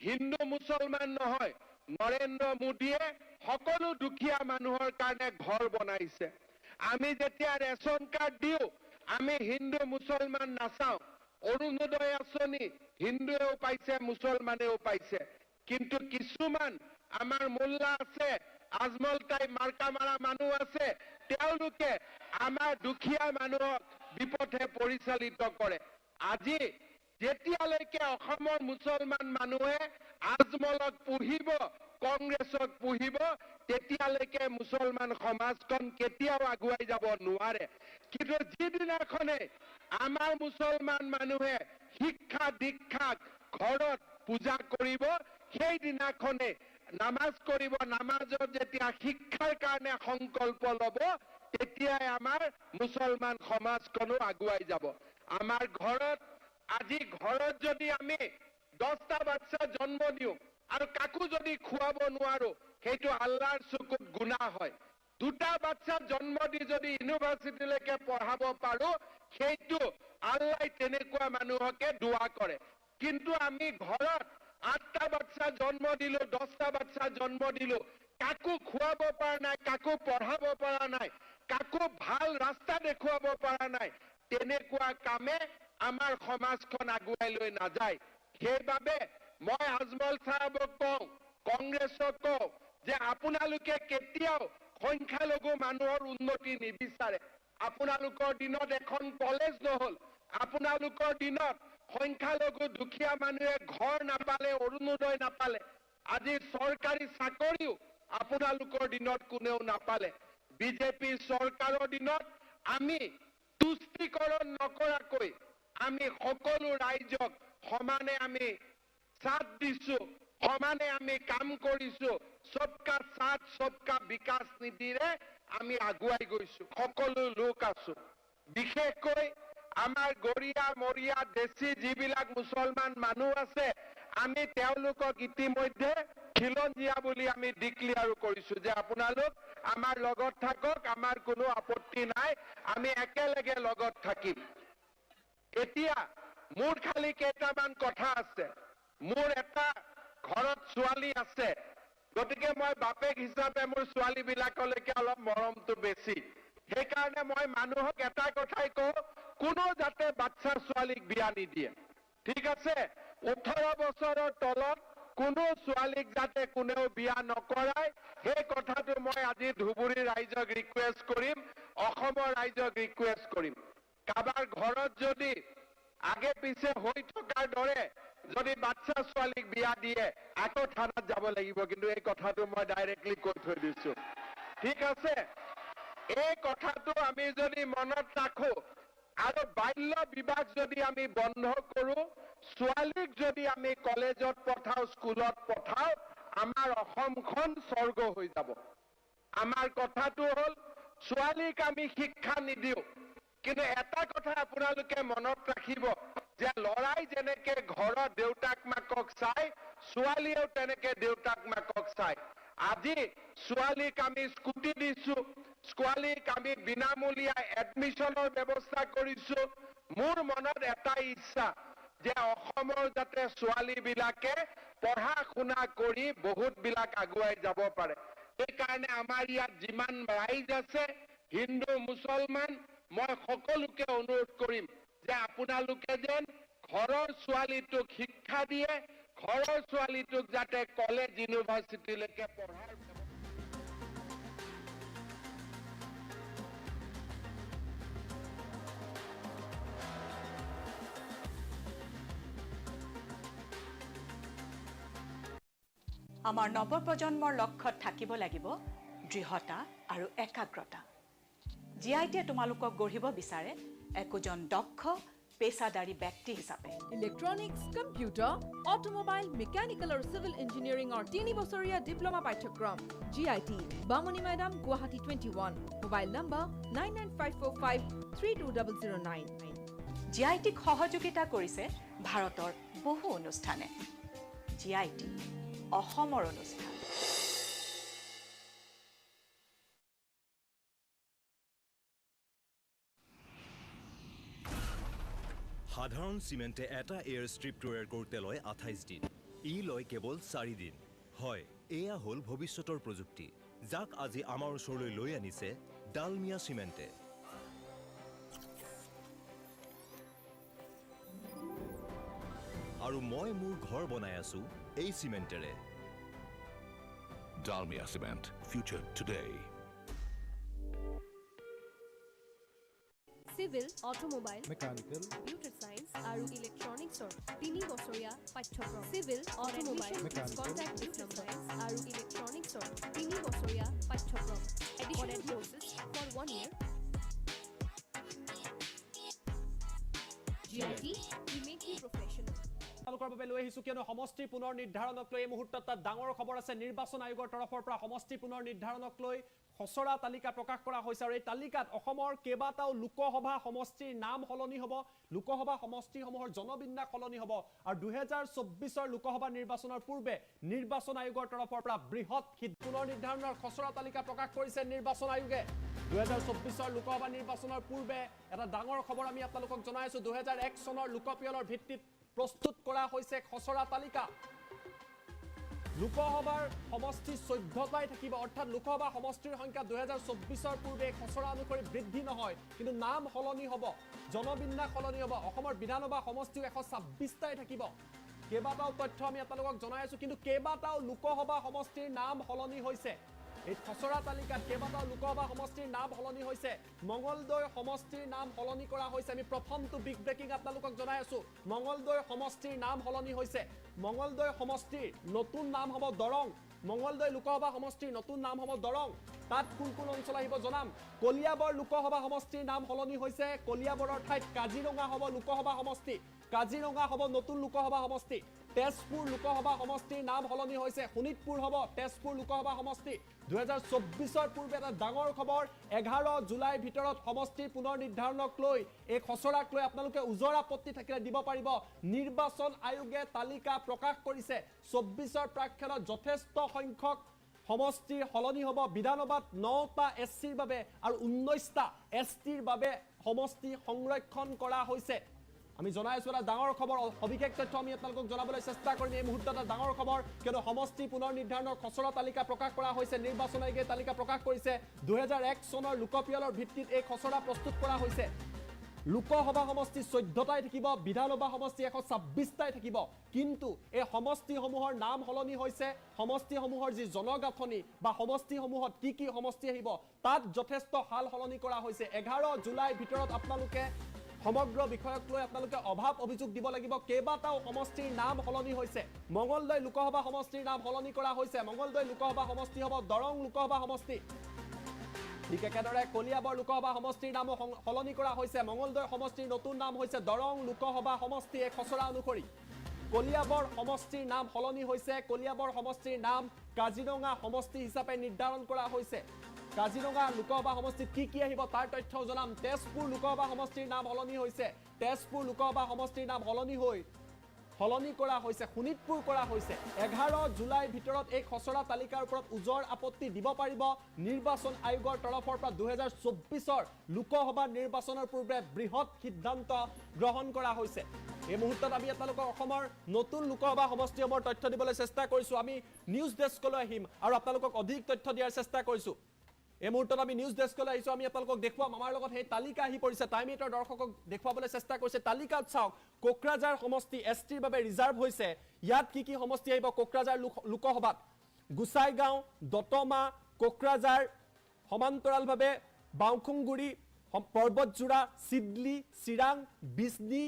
হিন্দু মুছলমান নহয়, নৰেন্দ্ৰ মোদীয়ে সকলো দুখীয়া মানুহৰ কাৰণে ঘৰ বনাইছে। আমি যেতিয়া ৰেচন কাৰ্ড দিওঁ, আমি হিন্দু মুছলমান নাচাওঁ। অৰুণোদয় আঁচনি হিন্দুৱেও পাইছে, মুছলমানেও পাইছে, কিন্তু কিছুমান আমাৰ মোল্লা আছে, আজমল টাইপ মাৰ্কা মাৰা মানুহ আছে, তেওঁলোকে আমাৰ দুখীয়া মানুহক বিপথে পৰিচালিত কৰে। আজি যেতিয়ালৈকে অসমৰ মুছলমান মানুহে আজমলক পুহিব, কংগ্ৰেছক পুহিব, তেতিয়ালৈকে মুছলমান সমাজখন কেতিয়াও আগুৱাই যাব নোৱাৰে। কিন্তু যিদিনাখনে আমাৰ মুছলমান মানুহে শিক্ষা দীক্ষাক ঘৰত পূজা কৰিব, সেইদিনাখনে নামাজ কৰিব, নামাজত যেতিয়া শিক্ষাৰ কাৰণে সংকল্প ল'ব, তেতিয়াই আমাৰ মুছলমান সমাজখনো আগুৱাই যাব। আমাৰ ঘৰত আজি ঘৰত যদি আমি 10টা বাচ্চা জন্ম দিওঁ আৰু কাকো যদি খুৱাব নোৱাৰো, সেইটো আল্লাহৰ চকুত গুনাহ হয়। 2টা বাচ্চা জন্ম দি যদি ইউনিভাৰ্চিটিলৈকে পঢ়াব পাৰো, সেইটো আল্লাহ তেনেকুৱা মানুহকে দোয়া কৰে। কিন্তু আমি ঘৰত 8টা বাচ্চা জন্ম দিলো, 10টা বাচ্চা জন্ম দিলো, কাকো খুৱাব পৰা নাই, কাকো পঢ়াব পৰা নাই, কাকো ভাল ৰাস্তা দেখুৱাব পৰা নাই, তেনেকুৱা কামে আমাৰ সমাজখন আগুৱাই লৈ নাযায়। সেইবাবে মই আজমল চাহাবক কওঁ, কংগ্ৰেছক কওঁ যে আপোনালোকে কেতিয়াও সংখ্যালঘু মানুহৰ উন্নতি নিবিচাৰে। আপোনালোকৰ দিনত এখন কলেজ নহল, আপোনালোকৰ দিনত সংখ্যালঘু দুখীয়া মানুহে ঘৰ নাপালে, অৰুণোদয় নাপালে, আজি চৰকাৰী চাকৰিও আপোনালোকৰ দিনত কোনেও নাপালে। বিজেপি চৰকাৰৰ দিনত আমি তুষ্টিকৰণ নকৰাকৈ আমি সকলো ৰাইজক সমানে আমি সাথ দিছো সমানে আমি কাম কৰিছো সবকা সাথ সবকা বিকাশ নীতিৰে আমি আগুৱাই গৈছো সকলো লোক আছো বিশেষকৈ আমাৰ গৰিয়া মৰিয়া দেশী যিবিলাক মুছলমান মানুহ আছে আমি তেওঁলোকক ইতিমধ্যে খিলঞ্জীয়া বুলি আমি ডিক্লেয়াৰ কৰিছো যে আপোনালোক আমাৰ লগত থাকক আমাৰ কোনো আপত্তি নাই আমি একেলগে লগত থাকিম এতিয়া মোৰ খালি কেইটামান কথা আছে মোৰ এটা ঘৰত ছোৱালী আছে গতিকে মই বাপেক হিচাপে মোৰ ছোৱালীবিলাকলৈকে অলপ মৰমটো বেছি সেইকাৰণে মই মানুহক এটা কথাই কওঁ কোনো যাতে বাচ্চা ছোৱালীক বিয়া নিদিয়ে ঠিক আছে 18 বছৰৰ তলত কোনো ছোৱালীক যাতে কোনেও বিয়া নকৰায় সেই কথাটো মই আজি ধুবুৰী ৰাইজক ৰিকুৱেষ্ট কৰিম অসমৰ ৰাইজক ৰিকুৱেষ্ট কৰিম কাবাৰ ঘৰত যদি আগে পিছে হৈ থকাৰ দৰে যদি বাচ্চা ছোৱালীক বিয়া দিয়ে আকৌ থানাত যাব লাগিব কিন্তু এই কথাটো মই ডাইৰেক্টলি কৈ থৈ দিছো ঠিক আছে এই কথাটো আমি যদি মনত ৰাখো আৰু বাল্য বিবাহ যদি আমি বন্ধ কৰো ছোৱালীক যদি আমি কলেজত পঠাও স্কুলত পঠাও আমাৰ অসমখন স্বৰ্গ হৈ যাব আমাৰ কথাটো হল ছোৱালীক আমি শিক্ষা নিদিও কিন্তু এটা কথা আপোনালোকে মনত ৰাখিব যে লৰাই যেনেকে ঘৰৰ দেউতাক মাকক চাই ছোৱালীয়েও তেনেকে দেউতাক মাকক চাই আজি ছোৱালীক আমি স্কুটি দিছো ছোৱালীক আমি বিনামূলীয়া এডমিশনৰ ব্যৱস্থা কৰিছো মোৰ মনত এটা ইচ্ছা যে অসমৰ যাতে ছোৱালীবিলাকে পঢ়া শুনা কৰি বহুত বিলাক আগুৱাই যাব পাৰে সেইকাৰণে আমাৰ ইয়াত যিমান ৰাইজ আছে হিন্দু মুছলমান মই সকলোকে অনুৰোধ কৰিম যে আপোনালোকে যেন ঘৰৰ ছোৱালীটোক শিক্ষা দিয়ে ঘৰৰ ছোৱালীটোক যাতে কলেজ ইউনিভাৰ্চিটিলৈকে পঢ়াৰ আমাৰ নৱপ্ৰজন্মৰ লক্ষ্যত থাকিব লাগিব দৃঢ়তা আৰু একাগ্ৰতা জিআইটিয়ে তোমালোকক গঢ়িব বিচাৰে একোজন দক্ষ পেছাদাৰী ব্যক্তি হিচাপে ইলেক্ট্ৰনিক্স কম্পিউটাৰ অটোমোবাইল মেকানিকেল আৰু সিভিল ইঞ্জিনিয়াৰিঙৰ 3 বছৰীয়া ডিপ্লোমা পাঠ্যক্ৰম জিআইটি বামুনি মৈদাম গুৱাহাটী 21 মোবাইল নম্বৰ 9954532009 জিআইটিক সহযোগিতা কৰিছে ভাৰতৰ বহু অনুষ্ঠানে জিআইটি অসমৰ অনুষ্ঠান সাধাৰণ চিমেণ্টে এটা এয়াৰ ষ্ট্ৰিপ তৈয়াৰ কৰোঁতে লয় 28 দিন ই লয় কেৱল 4 দিন হয় এয়া হ'ল ভৱিষ্যতৰ প্ৰযুক্তি যাক আজি আমাৰ ওচৰলৈ লৈ আনিছে ডালমিয়া চিমেণ্টে আৰু মই মোৰ ঘৰ বনাই আছো এই চিমেণ্টেৰে Dalmia Cement, future today. Civil automobile Mechanical. Computer science আৰু ইলেক্ট্ৰনিক্সৰ 3 বছৰীয়া পাঠ্যক্ৰম চিভিল অটোমোবাইল কন্ট্ৰাক্ট ডিপ্লোমা আৰু ইলেক্ট্ৰনিক্সৰ 3 বছৰীয়া পাঠ্যক্ৰম এডিশনেল কোৰ্সেছ for 1 year GIT we make you professional আপোনালোকৰ বাবে লৈ আহিছো কিয়নো সমষ্টি পুনৰ নিৰ্ধাৰণক লৈ এই মুহূৰ্তত তাত ডাঙৰ খবৰ আছে নিৰ্বাচন আয়োগৰ তৰফৰ পৰা সমষ্টি পুনৰ নিৰ্ধাৰণক লৈ খসৰা তালিকা প্ৰকাশ কৰা হৈছে আৰু এই তালিকাত অসমৰ কেইবাটাও লোকসভা সমষ্টিৰ নাম সলনি হ'ব লোকসভা সমষ্টিসমূহৰ জনবিন্যাস সলনি হ'ব আৰু 2024ৰ লোকসভা নিৰ্বাচনৰ পূৰ্বে নিৰ্বাচন আয়োগৰ তৰফৰ পৰা বৃহৎ পুনৰ নিৰ্ধাৰণৰ খসৰা তালিকা প্ৰকাশ কৰিছে নিৰ্বাচন আয়োগে 2024ৰ লোকসভা নিৰ্বাচনৰ পূৰ্বে এটা ডাঙৰ খবৰ আমি আপোনালোকক জনাইছো 2001 চনৰ লোকপিয়লৰ ভিত্তিত প্ৰস্তুত কৰা হৈছে খসৰা তালিকা লোকসভাৰ সমষ্টি 14টাই থাকিব অৰ্থাৎ লোকসভা সমষ্টিৰ সংখ্যা 2024ৰ পূৰ্বে খসৰা অনুসৰি বৃদ্ধি নহয় কিন্তু নাম সলনি হ'ব জনবিন্যাস সলনি হ'ব অসমৰ বিধানসভা সমষ্টি 126টাই থাকিব কেইবাটাও তথ্য আমি আপোনালোকক জনাই আছো কিন্তু কেইবাটাও লোকসভা সমষ্টিৰ নাম সলনি হৈছে এই খসৰা তালিকাত কেইবাটাও লোকসভা সমষ্টিৰ নাম সলনি হৈছে মঙ্গলদৈ সমষ্টিৰ নাম সলনি কৰা হৈছে আমি প্ৰথমটো বিগ ব্ৰেকিং আপোনালোকক জনাই আছো মঙ্গলদৈ সমষ্টিৰ নাম সলনি হৈছে মঙ্গলদৈ সমষ্টিৰ নতুন নাম হ'ব দৰং মঙ্গলদৈ লোকসভা সমষ্টিৰ নতুন নাম হ'ব দৰং তাত কোন কোন অঞ্চল আহিব জনাম কলিয়াবৰ লোকসভা সমষ্টিৰ নাম সলনি হৈছে কলিয়াবৰৰ ঠাইত কাজিৰঙা হ'ব লোকসভা সমষ্টি কাজিৰঙা হ'ব নতুন লোকসভা সমষ্টি তেজপুৰ লোকসভা সমষ্টিৰ নাম সলনি হৈছে শোণিতপুৰ হ'ব তেজপুৰ লোকসভা সমষ্টি 2024 পূৰ্বে এটা ডাঙৰ খবৰ 11 জুলাইৰ ভিতৰত সমষ্টিৰ পুনৰ নিৰ্ধাৰণক লৈ এই খচৰাক লৈ আপোনালোকে উজৰ আপত্তি থাকিলে দিব পাৰিব নিৰ্বাচন আয়োগে তালিকা প্ৰকাশ কৰিছে 24 প্ৰাক্ষণত যথেষ্ট সংখ্যক সমষ্টিৰ সলনি হ'ব বিধানসভাত 9টা এছচিৰ বাবে আৰু 19টা এছটিৰ বাবে সমষ্টি সংৰক্ষণ কৰা হৈছে আমি জনাই আছো এটা ডাঙৰ খবৰ অভিষেক তথ্য আমি আপোনালোকক জনাবলৈ চেষ্টা কৰিম এই মুহূৰ্তত এটা ডাঙৰ খবৰ কিয়নো সমষ্টি পুনৰ নিৰ্ধাৰণৰ খচৰা তালিকা প্ৰকাশ কৰা হৈছে নিৰ্বাচন আয়োগে তালিকা প্ৰকাশ কৰিছে 2001 চনৰ লোকপিয়লৰ ভিত্তিত এই খচৰা প্ৰস্তুত কৰা হৈছে লোকসভা সমষ্টি 14টাই থাকিব বিধানসভা সমষ্টি 126টাই থাকিব কিন্তু এই সমষ্টিসমূহৰ নাম সলনি হৈছে সমষ্টিসমূহৰ যি জনগাঁথনি বা সমষ্টিসমূহত কি সমষ্টি আহিব তাত যথেষ্ট হাল সলনি কৰা হৈছে 11 জুলাইৰ ভিতৰত আপোনালোকে সমগ্ৰ বিষয়ক লৈ আপোনালোকে অভাৱ অভিযোগ দিব লাগিব কেইবাটাও সমষ্টিৰ নাম সলনি হৈছে মঙ্গলদৈ লোকসভা সমষ্টিৰ নাম সলনি কৰা হৈছে মঙ্গলদৈ লোকসভা সমষ্টি হ'ব দৰং লোকসভা সমষ্টি ঠিক একেদৰে কলিয়াবৰ লোকসভা সমষ্টিৰ নাম সলনি কৰা হৈছে মঙ্গলদৈ সমষ্টিৰ নতুন নাম হৈছে দৰং লোকসভা সমষ্টি এক খচৰা অনুসৰি কলিয়াবৰ সমষ্টিৰ নাম সলনি হৈছে কলিয়াবৰ সমষ্টিৰ নাম কাজিৰঙা সমষ্টি হিচাপে নিৰ্ধাৰণ কৰা হৈছে কাজিৰঙা লোকসভা সমষ্টিত কি আহিব তাৰ তথ্য জনাম তেজপুৰ লোকসভা সমষ্টিৰ নাম সলনি হৈছে তেজপুৰ লোকসভা সমষ্টিৰ নাম সলনি কৰা হৈছে শোণিতপুৰ কৰা হৈছে 11 জুলাইৰ ভিতৰত এই খচৰা তালিকাৰ ওপৰত উজৰ আপত্তি দিব পাৰিব নিৰ্বাচন আয়োগৰ তৰফৰ পৰা 2024 লোকসভা নিৰ্বাচনৰ পূৰ্বে বৃহৎ সিদ্ধান্ত গ্ৰহণ কৰা হৈছে এই মুহূৰ্তত আমি আপোনালোকক অসমৰ নতুন লোকসভা সমষ্টিসমূহৰ তথ্য দিবলৈ চেষ্টা কৰিছো আমি নিউজ ডেস্কলৈ আহিম আৰু আপোনালোকক অধিক তথ্য দিয়াৰ চেষ্টা কৰিছো এই মুহূৰ্তত আমি নিউজ ডেস্কলৈ আহিছো আমি আপোনালোকক দেখুৱাম আমাৰ লগত সেই তালিকা আহি পৰিছে টাইম8ৰ দৰ্শকক দেখুৱাবলৈ চেষ্টা কৰিছে তালিকাত চাওক কোকৰাঝাৰ সমষ্টি এছটিৰ বাবে ৰিজাৰ্ভ হৈছে ইয়াত কি সমষ্টি আহিব কোকৰাঝাৰ লোকসভাত গুসাইগাঁও দতমা কোকৰাঝাৰ সমান্তৰালভাৱে বাউখুংগুৰি পৰ্বতজোৰা সিডলি চিৰাং বিজনী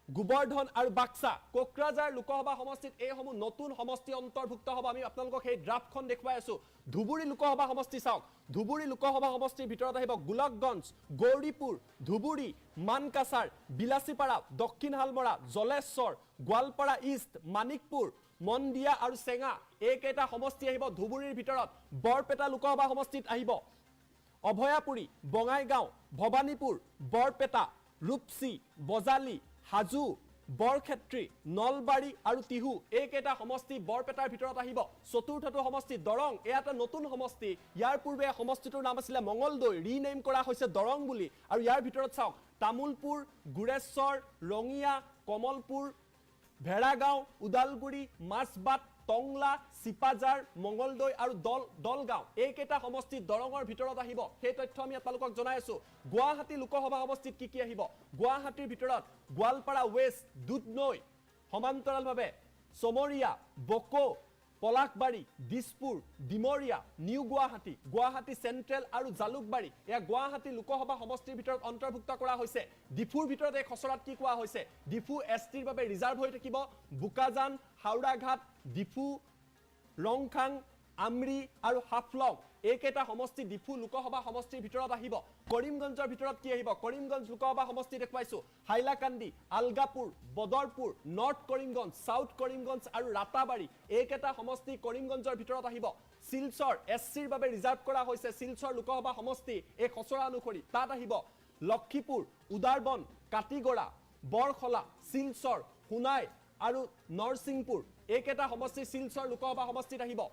গোবৰ্ধন আৰু বাক্সা কোকৰাঝাৰ লোকসভা সমষ্টিত এইসমূহ নতুন সমষ্টি অন্তৰ্ভুক্ত হ'ব আমি আপোনালোকক সেই ড্ৰাফটখন দেখুৱাই আছো ধুবুৰী লোকসভা সমষ্টি চাওক ধুবুৰী লোকসভা সমষ্টিৰ ভিতৰত আহিব গোলকগঞ্জ গৌৰীপুৰ ধুবুৰী মানকাছাৰ বিলাসীপাৰা দক্ষিণ হালমৰা জলেশ্বৰ গোৱালপাৰা ইষ্ট মানিকপুৰ মন্দিয়া আৰু চেঙা এইকেইটা সমষ্টি আহিব ধুবুৰীৰ ভিতৰত বৰপেটা লোকসভা সমষ্টিত আহিব অভয়াপুৰী বঙাইগাঁও ভৱানীপুৰ বৰপেটা ৰূপসী বজালী হাজু বৰক্ষেত্ৰী নলবাৰী আৰু তিহু এইকেইটা সমষ্টি বৰপেটাৰ ভিতৰত আহিব চতুৰ্থটো সমষ্টি দৰং এটা নতুন সমষ্টি ইয়াৰ পূৰ্বে সমষ্টিটোৰ নাম আছিল মঙ্গলদৈ ৰিনেম কৰা হৈছে দৰং বুলি আৰু ইয়াৰ ভিতৰত চাওক তামুলপুৰ গুৰেশ্বৰ ৰঙিয়া কমলপুৰ ভেড়াগাঁও উদালগুৰি মাছবাট টংলা সিপাজাৰ মঙ্গলদৈ আৰু দলগাঁও এইকেইটা সমষ্টি দৰঙৰ ভিতৰত আহিব সেই তথ্য আমি আপোনালোকক জনাই আছো গুৱাহাটী লোকসভা সমষ্টিত কি আহিব গুৱাহাটীৰ ভিতৰত গোৱালপাৰা ৱেষ্ট দুধনৈ সমান্তৰালভাৱে চমৰীয়া বকো পলাশবাৰী দিছপুৰ ডিমৰীয়া নিউ গুৱাহাটী গুৱাহাটী চেন্ট্ৰেল আৰু জালুকবাৰী এয়া গুৱাহাটী লোকসভা সমষ্টিৰ ভিতৰত অন্তৰ্ভুক্ত কৰা হৈছে ডিফুৰ ভিতৰত এই খচৰাত কি কোৱা হৈছে ডিফু এছটিৰ বাবে ৰিজাৰ্ভ হৈ থাকিব বুকাজান হাওড়াঘাট ডিফু ৰংখাং আমৰি আৰু হাফলং এইকেইটা সমষ্টি ডিফু লোকসভা সমষ্টিৰ ভিতৰত আহিব কৰিমগঞ্জৰ ভিতৰত কি আহিব কৰিমগঞ্জ লোকসভা সমষ্টি দেখুৱাইছো হাইলাকান্দি আলগাপুৰ বদৰপুৰ নৰ্থ কৰিমগঞ্জ সাউথ কৰিমগঞ্জ আৰু ৰাতাবাৰী এইকেইটা সমষ্টি কৰিমগঞ্জৰ ভিতৰত আহিব শিলচৰ এছচিৰ বাবে ৰিজাৰ্ভ কৰা হৈছে শিলচৰ লোকসভা সমষ্টি এই খচৰা অনুসৰি তাত আহিব লক্ষীপুৰ উদাৰবন কাটিগড়া বৰখলা শিলচৰ সোণাই আৰু নৰসিংপুৰ এইকেইটা সমষ্টি শিলচৰ লোকসভা সমষ্টিত আহিব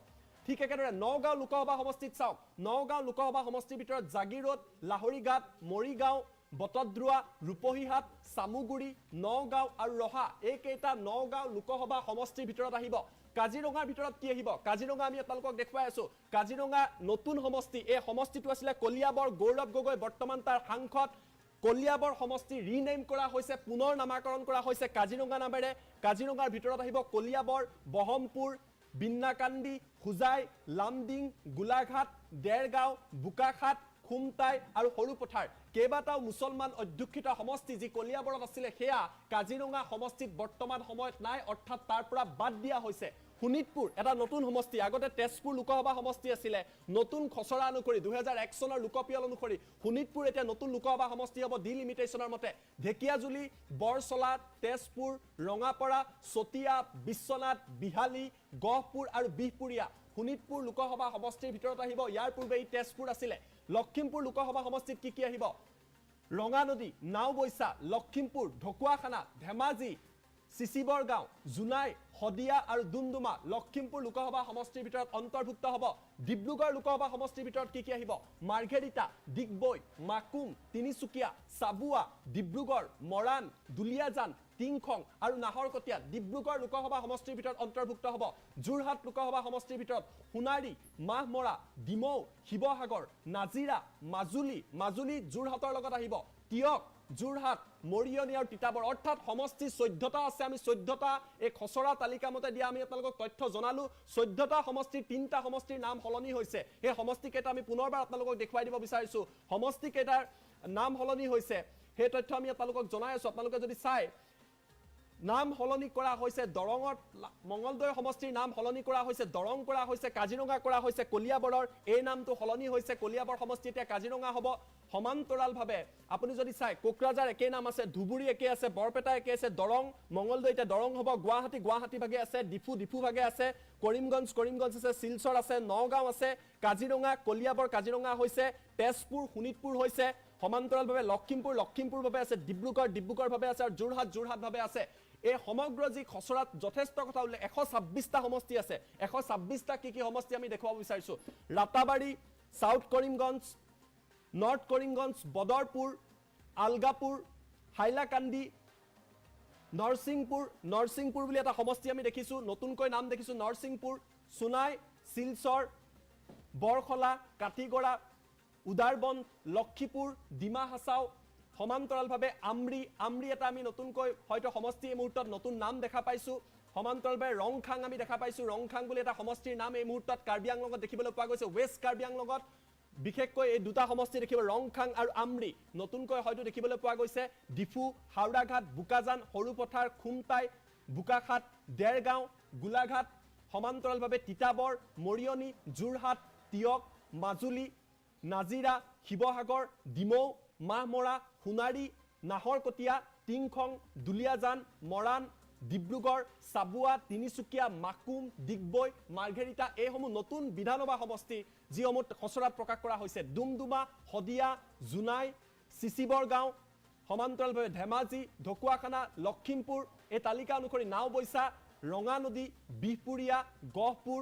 ঠিক একেদৰে নগাঁও লোকসভা সমষ্টিত চাওক নগাঁও লোকসভা সমষ্টিৰ ভিতৰত জাগিৰোড লাহৰীঘাট মৰিগাঁও বটদ্ৰুৱা ৰূপহীহাট চামুগুৰি নগাঁও আৰু ৰহা এইকেইটা নগাঁও লোকসভা সমষ্টিৰ ভিতৰত আহিব কাজিৰঙাৰ ভিতৰত কি আহিব কাজিৰঙা আমি আপোনালোকক দেখুৱাই আছো কাজিৰঙা নতুন সমষ্টি এই সমষ্টিটো আছিল কলিয়াবৰ গৌৰৱ গগৈ বৰ্তমান তাৰ সাংসদ কলিয়াবৰ সমষ্টি ৰিনেম কৰা হৈছে পুনৰ নামাকৰণ কৰা হৈছে কাজিৰঙা নামেৰে কাজিৰঙাৰ ভিতৰত আহিব কলিয়াবৰ বহমপুৰ বিন্নাকান্দি হুজাই লামডিং গোলাঘাট দেৰগাঁও বুকাখাট খুমটাই আৰু সৰুপথাৰ কেইবাটাও মুছলমান অধ্যুষিত সমষ্টি যি কলিয়াবৰত আছিলে সেয়া কাজিৰঙা সমষ্টিত বৰ্তমান সময়ত নাই অৰ্থাৎ তাৰ পৰা বাদ দিয়া হৈছে শোণিতপুৰ এটা নতুন সমষ্টি আগতে তেজপুৰ লোকসভা সমষ্টি আছিলে নতুন খচৰা অনুসৰি 2001 চনৰ লোকপিয়ল অনুসৰি শোণিতপুৰ এতিয়া নতুন লোকসভা সমষ্টি হ'ব ডিলিমিটেশনৰ মতে ঢেকিয়াজুলি বৰছলা তেজপুৰ ৰঙাপৰা চতিয়া বিশ্বনাথ বিহালী গহপুৰ আৰু বিহপুৰীয়া শোণিতপুৰ লোকসভা সমষ্টিৰ ভিতৰত আহিব ইয়াৰ পূৰ্বে ই তেজপুৰ আছিলে লখিমপুৰ লোকসভা সমষ্টিত কি আহিব ৰঙানদী নাওবৈছা লখিমপুৰ ঢকুৱাখানা ধেমাজি চিচিবৰগাঁও জুনাই হদিয়া আৰু ডুমডুমা লখিমপুৰ লোকসভা সমষ্টিৰ ভিতৰত অন্তৰ্ভুক্ত হ'ব ডিব্ৰুগড় লোকসভা সমষ্টিৰ ভিতৰত কি আহিব মাৰ্ঘেৰিটা ডিগবৈ মাকুম তিনিচুকীয়া চাবুৱা ডিব্ৰুগড় মৰাণ দুলিয়াজান টিংখং আৰু নাহৰকটীয়া ডিব্ৰুগড় লোকসভা সমষ্টিৰ ভিতৰত অন্তৰ্ভুক্ত হ'ব যোৰহাট লোকসভা সমষ্টিৰ ভিতৰত সোণাৰী মাহমৰা ডিমৌ শিৱসাগৰ নাজিৰা মাজুলী যোৰহাটৰ লগত আহিব তিয়ক যোৰহাট মৰিয়নি আৰু তিতাবৰ অৰ্থাৎ সমষ্টি 14টা আছে আমি 14টা এই খচৰা তালিকা মতে দিয়া আমি আপোনালোকক তথ্য জনালো 14টা সমষ্টিৰ 3টা সমষ্টিৰ নাম সলনি হৈছে এই সমষ্টি কেইটা আমি পুনৰবাৰ আপোনালোকক দেখুৱাই দিব বিচাৰিছো সমষ্টি কেইটাৰ নাম সলনি হৈছে সেই তথ্য আমি আপোনালোকক জনাই আছো আপোনালোকে যদি চাই নাম সলনি কৰা হৈছে দৰঙত মঙ্গলদৈ সমষ্টিৰ নাম সলনি কৰা হৈছে দৰং কৰা হৈছে কাজিৰঙা কৰা হৈছে কলিয়াবৰৰ এই নামটো সলনি হৈছে কলিয়াবৰ সমষ্টি এতিয়া কাজিৰঙা হ'ব সমান্তৰালভাৱে আপুনি যদি চাই কোকৰাঝাৰ একে নাম আছে ধুবুৰী একে আছে বৰপেটা একে আছে দৰং মঙ্গলদৈ এতিয়া দৰং হ'ব গুৱাহাটী ভাগে আছে ডিফু ভাগে আছে কৰিমগঞ্জ আছে শিলচৰ আছে নগাঁও আছে কাজিৰঙা কলিয়াবৰ কাজিৰঙা হৈছে তেজপুৰ শোণিতপুৰ হৈছে সমান্তৰালভাৱে লখিমপুৰ ভাবে আছে ডিব্ৰুগড় ভাবে আছে আৰু যোৰহাট ভাবে আছে এই সমগ্ৰ যি খচৰাত যথেষ্ট কথা উল্লেখ 126টা সমষ্টি আছে 126টা কি সমষ্টি আমি দেখুৱাব বিচাৰিছো ৰাতাবাৰী সাউথ কৰিমগঞ্জ নৰ্থ কৰিমগঞ্জ বদৰপুৰ আলগাপুৰ হাইলাকান্দি নৰসিংপুৰ বুলি এটা সমষ্টি আমি দেখিছো নতুনকৈ নাম দেখিছো নৰসিংপুৰ সোনাই শিলচৰ বৰখলা কাটিগড়া উদাৰবন লক্ষীপুৰ ডিমা হাছাও সমান্তৰালভাৱে আমৰি এটা আমি নতুনকৈ হয়তো সমষ্টি এই মুহূৰ্তত নতুন নাম দেখা পাইছো সমান্তৰালভাৱে ৰংখাং আমি দেখা পাইছো ৰংখাং বুলি এটা সমষ্টিৰ নাম এই মুহূৰ্তত কাৰ্বি আংলঙত দেখিবলৈ পোৱা গৈছে ৱেষ্ট কাৰ্বি আংলঙত বিশেষকৈ এই দুটা সমষ্টি দেখিব ৰংখাং আৰু আমৰি নতুনকৈ হয়তো দেখিবলৈ পোৱা গৈছে ডিফু হাওড়াঘাট বুকাজান সৰুপথাৰ খুমটাই বুকাখাট দেৰগাঁও গোলাঘাট সমান্তৰালভাৱে তিতাবৰ মৰিয়নি যোৰহাট তিয়ক মাজুলী নাজিৰা শিৱসাগৰ ডিমৌ মাহমৰা সোণাৰী নাহৰকটীয়া টিংখং দুলিয়াজান মৰাণ ডিব্ৰুগড় চাবুৱা তিনিচুকীয়া মাকুম ডিগবৈ মাৰ্ঘেৰিটা এইসমূহ নতুন বিধানসভা সমষ্টি যিসমূহ খচৰাত প্ৰকাশ কৰা হৈছে ডুমডুমা হদিয়া জুনাই চিচিবৰগাঁও সমান্তৰালভাৱে ধেমাজি ঢকুৱাখানা লখিমপুৰ এই তালিকা অনুসৰি নাওবৈছা ৰঙানদী বিহপুৰীয়া গহপুৰ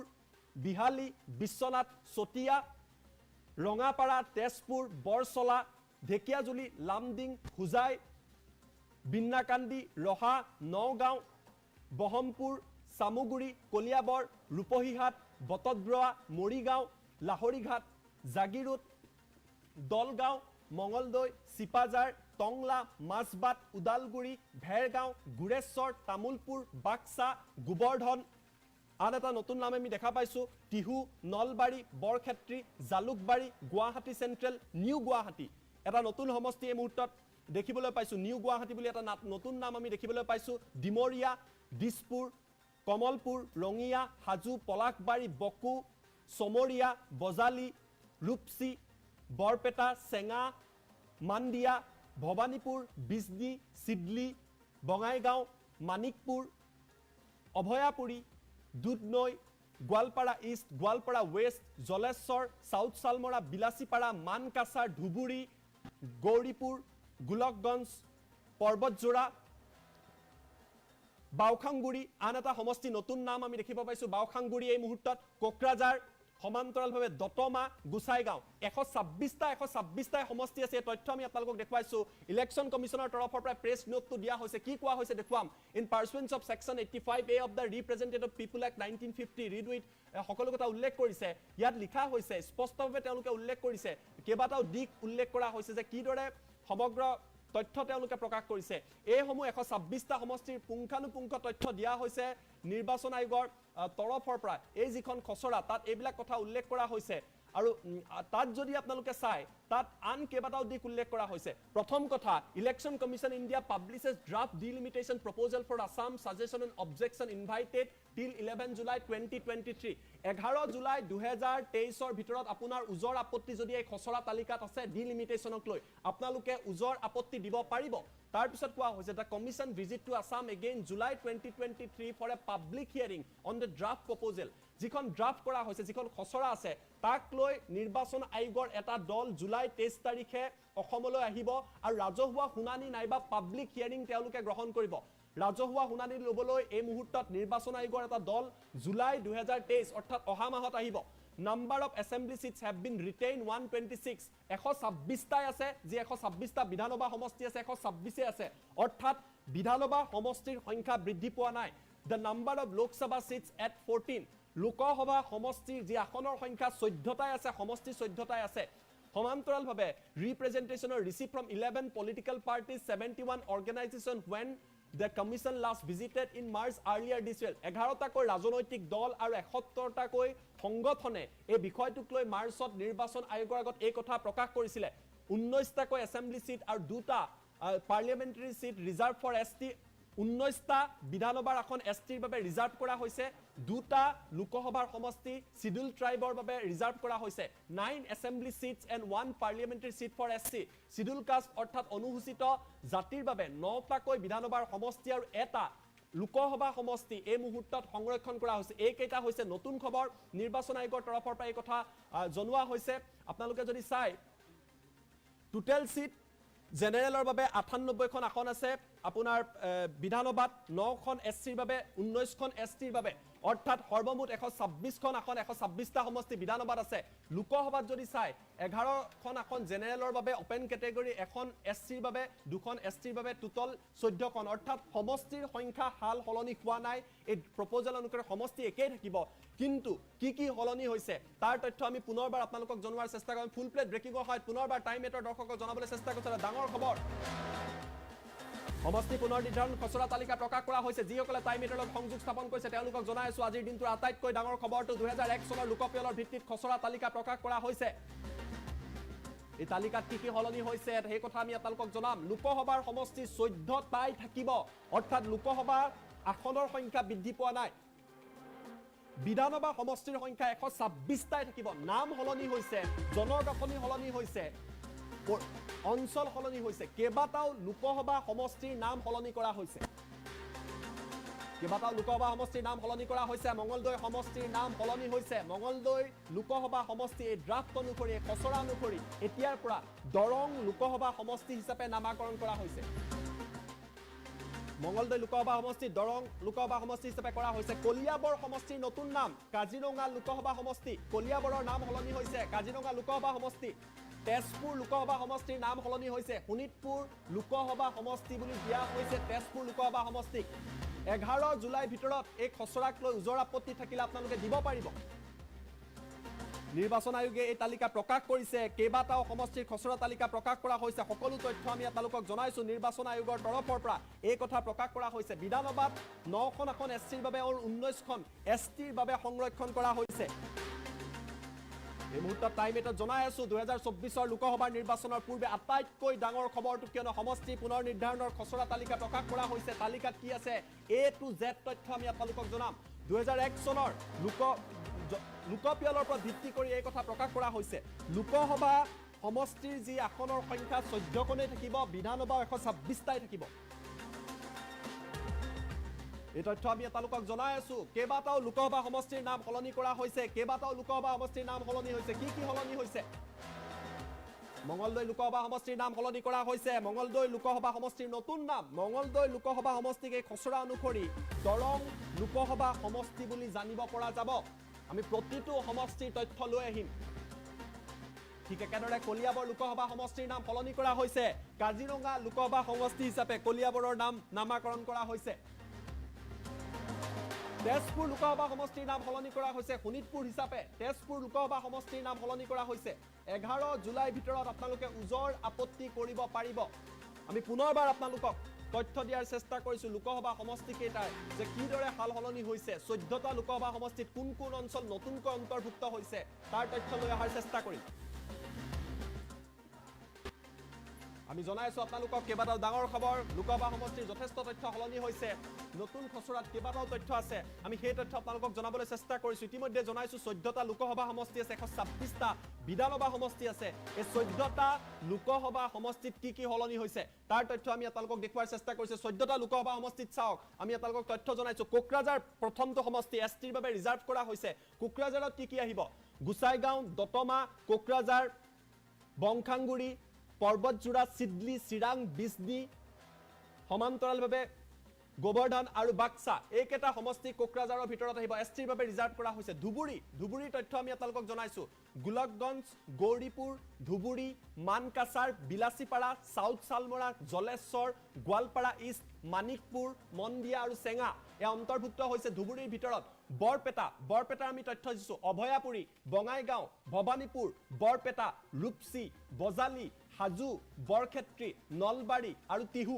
বিহালী বিশ্বনাথ চতিয়া ৰঙাপাৰা তেজপুৰ বৰছলা ঢেকিয়াজুলি লামডিং হুজাই বিন্নাকান্দি ৰহা নগাঁও বহমপুৰ সামুগুৰি কলিয়াবৰ ৰূপহীহাট বটদ্ৰৱা মৰিগাঁও লাহৰীঘাট জাগিৰোড দলগাঁও মঙ্গলদৈ চিপাজাৰ টংলা মাছবাট উদালগুৰি ভেৰগাঁও গুৰেশ্বৰ তামুলপুৰ বাক্সা গোবৰ্ধন আন এটা নতুন নাম আমি দেখা পাইছো টিহু নলবাৰী বৰক্ষেত্ৰী জালুকবাৰী গুৱাহাটী চেন্ট্ৰেল নিউ গুৱাহাটী এটা নতুন সমষ্টি এই মুহূৰ্তত দেখিবলৈ পাইছো নিউ গুৱাহাটী বুলি এটা নতুন নাম আমি দেখিবলৈ পাইছো ডিমৰিয়া দিছপুৰ কমলপুৰ ৰঙিয়া হাজু পলাশবাৰী বকু সমৰিয়া Bajali Rupsi Barpeta Chenga Mandia Bhabanipur Bijni Sidli Bongaigaon Manikpur Abhayapuri Dudhnai Goalpara east Goalpara west Jaleswar south Salmara Bilasipara Mankachar Dhubri Gauripur Golakganj Parbatjhora Baokhungri আন এটা সমষ্টি নতুন নাম আমি দেখিব পাইছো বাওখাংগুৰি এই মুহূৰ্তত কোকৰাঝাৰ সমান্তৰালভাৱে দতমা গুছাইগাঁও 126টা সমষ্টি আছে এই তথ্য আমি আপোনালোকক দেখুৱাইছো ইলেকশ্যন কমিছনৰ তৰফৰ পৰা প্ৰেছ নোটটো দিয়া হৈছে কি কোৱা হৈছে দেখুৱাম in pursuance of section 85A of the representative people act 1950 read with সকলো কথা উল্লেখ কৰিছে ইয়াত লিখা হৈছে স্পষ্টভাৱে তেওঁলোকে উল্লেখ কৰিছে কেইবাটাও দিক উল্লেখ কৰা হৈছে যে কিদৰে সমগ্ৰ তথ্য তেওঁলোকে প্ৰকাশ কৰিছে এইসমূহ 126টা সমষ্টিৰ পুংখানুপুংখ তথ্য দিয়া হৈছে নিৰ্বাচন আয়োগৰ তৰফৰ পৰা এই যিখন খচৰা তাত এইবিলাক কথা উল্লেখ কৰা হৈছে আৰু তাত যদি আপোনালোকে চাই তাত আন কেইবাটাও দিশ উল্লেখ কৰা হৈছে প্ৰথম কথা election commission India publishes draft delimitation proposal for Assam suggestion and objection invited till 11 July 2023 11 July 2023 ভিতৰত আপোনাৰ উজৰ আপত্তি যদি এই খচৰা তালিকাত আছে ডিলিমিটেশ্যনক লৈ আপোনালোকে উজৰ আপত্তি দিব পাৰিব তাৰ পিছত কোৱা হৈছে the commission visit to Assam again July 2023 for a public hearing on the draft proposal যিখন ড্ৰাফট কৰা হৈছে যিখন খচৰা আছে তাক লৈ নিৰ্বাচন আয়োগৰ এটা দল জুলাই 23 তাৰিখে অসমলৈ আহিব আৰু ৰাজহুৱা শুনানি নাইবা পাব্লিক হিয়াৰিং তেওঁলোকে গ্ৰহণ কৰিব ৰাজহুৱা শুনানি ল'বলৈ এই মুহূৰ্তত নিৰ্বাচন আয়োগৰ এটা দল জুলাই 2023 অৰ্থাৎ অহা মাহত আহিব number of assembly seats have been retained 126 126টাই আছে যি 126টা বিধানসভা সমষ্টি আছে 126 আছে অৰ্থাৎ বিধানসভা সমষ্টিৰ সংখ্যা বৃদ্ধি পোৱা নাই the number of lok sabha seats at 14 Lok Sabha সমষ্টিৰ যি আসনৰ সংখ্যা 14টাই আছে সমষ্টি 14টাই আছে সমান্তৰালভাৱে representation received from 11 political parties 71 organization when the commission last visited in March earlier this year 11টাকৈ ৰাজনৈতিক দল আৰু 71টাকৈ সংগঠনে এই বিষয়টোক লৈ মাৰ্চত নিৰ্বাচন আয়োগৰ আগত এই কথা প্ৰকাশ কৰিছিল 19টাকৈ এছেম্বলি সিট আৰু দুটা parliamentary seat reserve for ST 19টা বিধানসভাৰ আসন এছটিৰ বাবে ৰিজাৰ্ভ কৰা হৈছে দুটা লোকসভাৰ সমষ্টি শিডিউল ট্ৰাইবৰ বাবে ৰিজাৰ্ভ কৰা হৈছে 9 assembly seats and 1 parliamentary seat for SC schedule caste অৰ্থাৎ অনুসূচিত জাতিৰ বাবে 9টাকৈ বিধানসভাৰ সমষ্টি আৰু এটা লোকসভা সমষ্টি এই মুহূৰ্তত সংৰক্ষণ কৰা হৈছে এই কেইটা হৈছে নতুন খবৰ নিৰ্বাচন আয়োগৰ তৰফৰ পৰা এই কথা জনোৱা হৈছে আপোনালোকে যদি চাই টোটেল সিট জেনেৰেলৰ বাবে 98খন আসন আছে আপোনাৰ বিধানসভাত 9খন এছচিৰ বাবে 19খন এছটিৰ বাবে অৰ্থাৎ সৰ্বমুঠ 126খন আসন 126টা সমষ্টি বিধানসভাত আছে লোকসভাত যদি চাই 11খন আসন জেনেৰেলৰ বাবে ওপেন কেটেগৰী এখন এছচিৰ বাবে দুখন এছটিৰ বাবে টোটাল 14খন অৰ্থাৎ সমষ্টিৰ সংখ্যা হাল হলনি হোৱা নাই এই প্ৰপ'জেল অনুসৰি সমষ্টি একেই থাকিব কিন্তু কি হলনি হৈছে তাৰ তথ্য আমি পুনৰবাৰ আপোনালোকক জনোৱাৰ চেষ্টা কৰিম ফুল প্লেট ব্ৰেকিংৰ সময়ত পুনৰবাৰ টাইম 8ৰ দৰ্শকক জনাবলৈ চেষ্টা কৰিছে ডাঙৰ খবৰ সমষ্টি পুনৰ নিৰ্ধাৰণ খচৰা তালিকা প্ৰকাশ কৰা হৈছে যিসকলে টাইম 8ৰ লগত সংযোগ স্থাপন কৰিছে তেওঁলোকক জনাই আছো আজিৰ দিনটোৰ আটাইতকৈ ডাঙৰ খবৰটো 2001 চনৰ লোকপিয়লৰ ভিত্তিত খচৰা তালিকা প্ৰকাশ কৰা হৈছে এই তালিকাত কি হলনি হৈছে সেই কথা আমি আপোনালোকক জনাম লোকসভাৰ সমষ্টি 14টাই থাকিব অৰ্থাৎ লোকসভাৰ আসনৰ সংখ্যা বৃদ্ধি পোৱা নাই বিধানসভা সমষ্টিৰ সংখ্যা 126টাই থাকিব নাম হলনি হৈছে জনগাঁথনি হলনি হৈছে অঞ্চল হলনি হৈছে কেবাটাও লোকসভা সমষ্টিৰ নাম হলনি কৰা হৈছে কেবাটাও লোকসভা সমষ্টিৰ নাম হলনি কৰা হৈছে মঙ্গলদৈ সমষ্টিৰ নাম হলনি হৈছে মঙ্গলদৈ লোকসভা সমষ্টি এই ড্ৰাফট অনুসৰি খচৰা অনুসৰি এতিয়াৰ পৰা দৰং লোকসভা সমষ্টি হিচাপে নামাকৰণ কৰা হৈছে মঙ্গলদৈ লোকসভা সমষ্টি দৰং লোকসভা সমষ্টি হিচাপে কৰা হৈছে কলিয়াবৰ সমষ্টিৰ নতুন নাম কাজিৰঙা লোকসভা সমষ্টি কলিয়াবৰৰ নাম হলনি হৈছে কাজিৰঙা লোকসভা সমষ্টি তেজপুৰ লোকসভা সমষ্টিৰ নাম হলনি হৈছে শোণিতপুৰ লোকসভা সমষ্টি বুলি দিয়া হৈছে তেজপুৰ লোকসভা সমষ্টিক 11 জুলাই ভিতৰত এই খচৰাক লৈ উজৰ আপত্তি থাকিলে আপোনালোকে দিব পাৰিব নিৰ্বাচন আয়োগে এই তালিকা প্ৰকাশ কৰিছে কেইবাটাও সমষ্টিৰ খচৰা তালিকা প্ৰকাশ কৰা হৈছে সকলো তথ্য আমি আপোনালোকক জনাইছো নিৰ্বাচন আয়োগৰ তৰফৰ পৰা এই কথা প্ৰকাশ কৰা হৈছে বিধানসভাত 9খন আসন এছচিৰ বাবে আৰু 19খন এছটিৰ বাবে সংৰক্ষণ কৰা হৈছে এই মুহূৰ্তত টাইম 8ত জনাই আছো 2024ৰ লোকসভাৰ নিৰ্বাচনৰ পূৰ্বে আটাইতকৈ ডাঙৰ খবৰটো কিয়নো সমষ্টি পুনৰ নিৰ্ধাৰণৰ খচৰা তালিকা প্ৰকাশ কৰা হৈছে তালিকাত কি আছে A to Z তথ্য আমি আপোনালোকক জনাম 2001 চনৰ লোকপিয়লৰ পৰা ভিত্তি কৰি এই কথা প্ৰকাশ কৰা হৈছে লোকসভা সমষ্টিৰ যি আসনৰ সংখ্যা 14খনেই থাকিব বিধানসভা 126টাই থাকিব এই তথ্য আমি আপোনালোকক জনাই আছো কেইবাটাও লোকসভা সমষ্টিৰ নাম হলনি কৰা হৈছে কেইবাটাও লোকসভা সমষ্টিৰ নাম হলনি হৈছে কি হলনি হৈছে মঙ্গলদৈ লোকসভা সমষ্টিৰ নাম হলনি কৰা হৈছে মঙ্গলদৈ লোকসভা সমষ্টিৰ নতুন নাম মঙ্গলদৈ লোকসভা সমষ্টিক এই খচৰা অনুসৰি দৰং লোকসভা সমষ্টি বুলি জানিব পৰা যাব আমি প্ৰতিটো সমষ্টিৰ তথ্য লৈ আহিম ঠিক একেদৰে কলিয়াবৰ লোকসভা সমষ্টিৰ নাম হলনি কৰা হৈছে কাজিৰঙা লোকসভা সমষ্টি হিচাপে কলিয়াবৰৰ নাম নামাকৰণ কৰা হৈছে তেজপুৰ লোকসভা সমষ্টিৰ নাম হলনি কৰা হৈছে শোণিতপুৰ হিচাপে তেজপুৰ লোকসভা সমষ্টিৰ নাম হলনি কৰা হৈছে 11 জুলাই ভিতৰত আপোনালোকে উজৰ আপত্তি কৰিব পাৰিব আমি পুনৰবাৰ আপোনালোকক তথ্য দিয়াৰ চেষ্টা কৰিছোঁ লোকসভা সমষ্টি কেইটাৰ যে কিদৰে হাল সলনি হৈছে 14টা লোকসভা সমষ্টিত কোন কোন অঞ্চল নতুনকৈ অন্তৰ্ভুক্ত হৈছে তাৰ তথ্য লৈ অহাৰ চেষ্টা কৰিম আমি জনাই আছো আপোনালোকক কেইবাটাও ডাঙৰ খবৰ লোকসভা সমষ্টিৰ যথেষ্ট তথ্য সলনি হৈছে নতুন খচৰাত কেইবাটাও তথ্য আছে আমি সেই তথ্য আপোনালোকক জনাবলৈ চেষ্টা কৰিছো ইতিমধ্যে জনাইছো 14টা লোকসভা সমষ্টি আছে 126টা বিধানসভা সমষ্টি আছে এই 14টা লোকসভা সমষ্টিত কি সলনি হৈছে তাৰ তথ্য আমি আপোনালোকক দেখুৱাৰ চেষ্টা কৰিছো 14টা লোকসভা সমষ্টিত চাওক আমি আপোনালোকক তথ্য জনাইছো কোকৰাঝাৰ প্ৰথমটো সমষ্টি এছটিৰ বাবে ৰিজাৰ্ভ কৰা হৈছে কোকৰাঝাৰত কি আহিব গুসাইগাঁও দতমা কোকৰাঝাৰ বংখাংগুৰি পৰ্বতজোৰা সিডলি চিৰাং বিজনি সমান্তৰালভাৱে গোবৰ্ধন আৰু বাক্সা এইকেইটা সমষ্টি কোকৰাঝাৰৰ ভিতৰত আহিব এছটিৰ বাবে ৰিজাৰ্ভ কৰা হৈছে ধুবুৰীৰ তথ্য আমি আপোনালোকক জনাইছো গোলকগঞ্জ গৌৰীপুৰ ধুবুৰী মানকাছাৰ বিলাসীপাৰা সাউথ সালমৰা জলেশ্বৰ গোৱালপাৰা ইষ্ট মানিকপুৰ মন্দিয়া আৰু চেঙা এয়া অন্তৰ্ভুক্ত হৈছে ধুবুৰীৰ ভিতৰত বৰপেটাৰ আমি তথ্য দিছো অভয়াপুৰী বঙাইগাঁও ভৱানীপুৰ বৰপেটা ৰূপসী বজালি হাজু বৰক্ষেত্ৰী নলবাৰী আৰু তিহু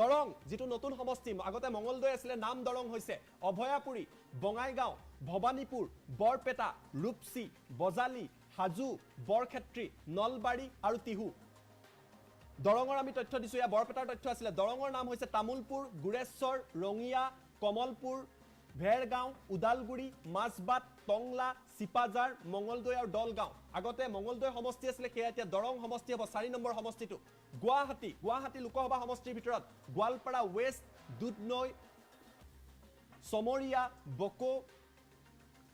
দৰং যেটো নতুন সমষ্টি আগতে মঙ্গলদৈ আছিল নাম দৰং হৈছে অভয়াপুৰী বঙাইগাঁও ভৱানীপুৰ বৰপেটা ৰূপসী বজালি হাজু বৰক্ষেত্ৰী নলবাৰী আৰু তিহু দৰঙৰ আমি তথ্য দিছো ইয়া বৰপেটাৰ তথ্য আছিল দৰঙৰ নাম হৈছে তামুলপুৰ গুৰেশ্বৰ ৰঙিয়া কমলপুৰ ভেৰগাঁও উদালগুৰি মাছবাট টংলা সিপাজাৰ মঙ্গলদৈ আৰু দলগাঁও আগতে মঙ্গলদৈ সমষ্টি আছিল কি এতিয়া দৰং সমষ্টি হ'ব 4 নম্বৰ সমষ্টিটো গুৱাহাটী লোকসভা সমষ্টিৰ ভিতৰত Goalpara west Dudhnai Chamaria Boko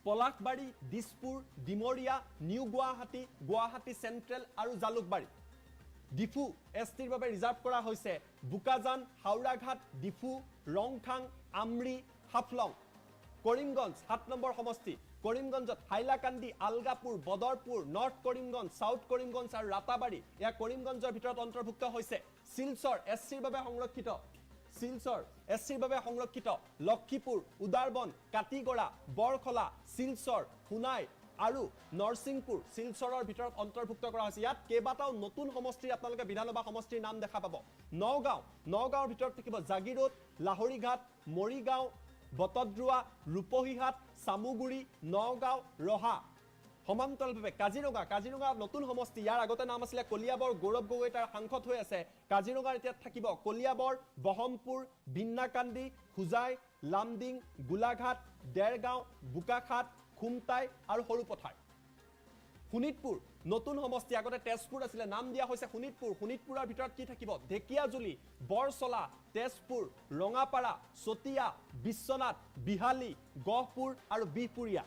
Palasbari Dispur Dimoria new Guwahati central আৰু জালুকবাৰী ডিফু এছটিৰ বাবে ৰিজাৰ্ভ কৰা হৈছে বুকাজান হাওৰাঘাট ডিফু ৰংখাং আমৰি হাফলং কৰিমগঞ্জ 7 নম্বৰ সমষ্টি কৰিমগঞ্জত হাইলাকান্দি আলগাপুৰ বদৰপুৰ নৰ্থ কৰিমগঞ্জ সাউথ কৰিমগঞ্জ আৰু ৰাতাবাৰী এয়া কৰিমগঞ্জৰ ভিতৰত অন্তৰ্ভুক্ত হৈছে শিলচৰ এছচিৰ বাবে সংৰক্ষিত লক্ষীপুৰ উদাৰবন কাটিগড়া বৰখলা শিলচৰ সোনাই আৰু নৰসিংপুৰ শিলচৰৰ ভিতৰত অন্তৰ্ভুক্ত কৰা হৈছে ইয়াত কেইবাটাও নতুন সমষ্টিৰ আপোনালোকে বিধানসভা সমষ্টিৰ নাম দেখা পাব নগাঁৱৰ ভিতৰত থাকিব জাগিৰোড লাহৰীঘাট মৰিগাঁও বটদ্ৰুৱা ৰূপহীহাট সামুগুৰি নগাঁও ৰহা সমান্তৰালভাৱে কাজিৰঙা নতুন সমষ্টি ইয়াৰ আগতে নাম আছিল কলিয়াবৰ গৌৰৱ গগৈ তাৰ সাংসদ হৈ আছে কাজিৰঙাৰ এতিয়া থাকিব কলিয়াবৰ বহমপুৰ বিন্নাকান্দি খুজাই লামডিং গোলাঘাট দেৰগাঁও বোকাখাট খুমটাই আৰু সৰুপথাৰ শোণিতপুৰ নতুন সমষ্টি আগতে তেজপুৰ আছিল নাম দিয়া হৈছে শোণিতপুৰৰ ভিতৰত কি থাকিব ঢেকিয়াজুলি বৰচলা তেজপুৰ ৰঙাপাৰা চতিয়া বিশ্বনাথ বিহালী গহপুৰ আৰু বিহপুৰীয়া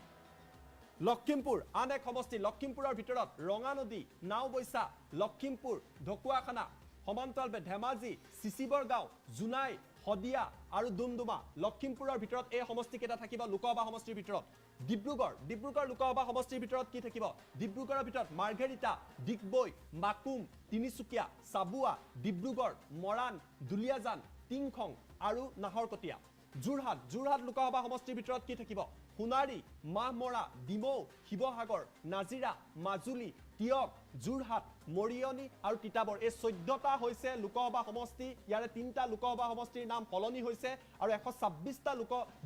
লক্ষীমপুৰ আন এক সমষ্টি লক্ষীমপুৰৰ ভিতৰত ৰঙানদী নাওবৈছা লক্ষীমপুৰ ঢকুৱাখানা সমান্তৰালভাৱে ধেমাজি চিচিবৰগাঁও জোনাই হদিয়া আৰু ডুমডুমা লক্ষীমপুৰৰ ভিতৰত এই সমষ্টি কেইটা থাকিব লোকসভা সমষ্টিৰ ভিতৰত ডিব্ৰুগড় লোকসভা সমষ্টিৰ ভিতৰত কি থাকিব ডিব্ৰুগড়ৰ ভিতৰত মাৰ্ঘেৰিটা ডিগবৈ মাকুম তিনিচুকীয়া চাবুৱা ডিব্ৰুগড় মৰাণ দুলিয়াজান টিংখং আৰু নাহৰকটীয়া যোৰহাট লোকসভা সমষ্টিৰ ভিতৰত কি থাকিব সোণাৰী মাহমৰা ডিমৌ শিৱসাগৰ নাজিৰা মাজুলী তিয়ক যোৰহাট মৰিয়নি আৰু তিতাবৰ এই 14টা হৈছে লোকসভা সমষ্টি ইয়াৰে 3টা লোকসভা সমষ্টিৰ নাম সলনি হৈছে আৰু 126টা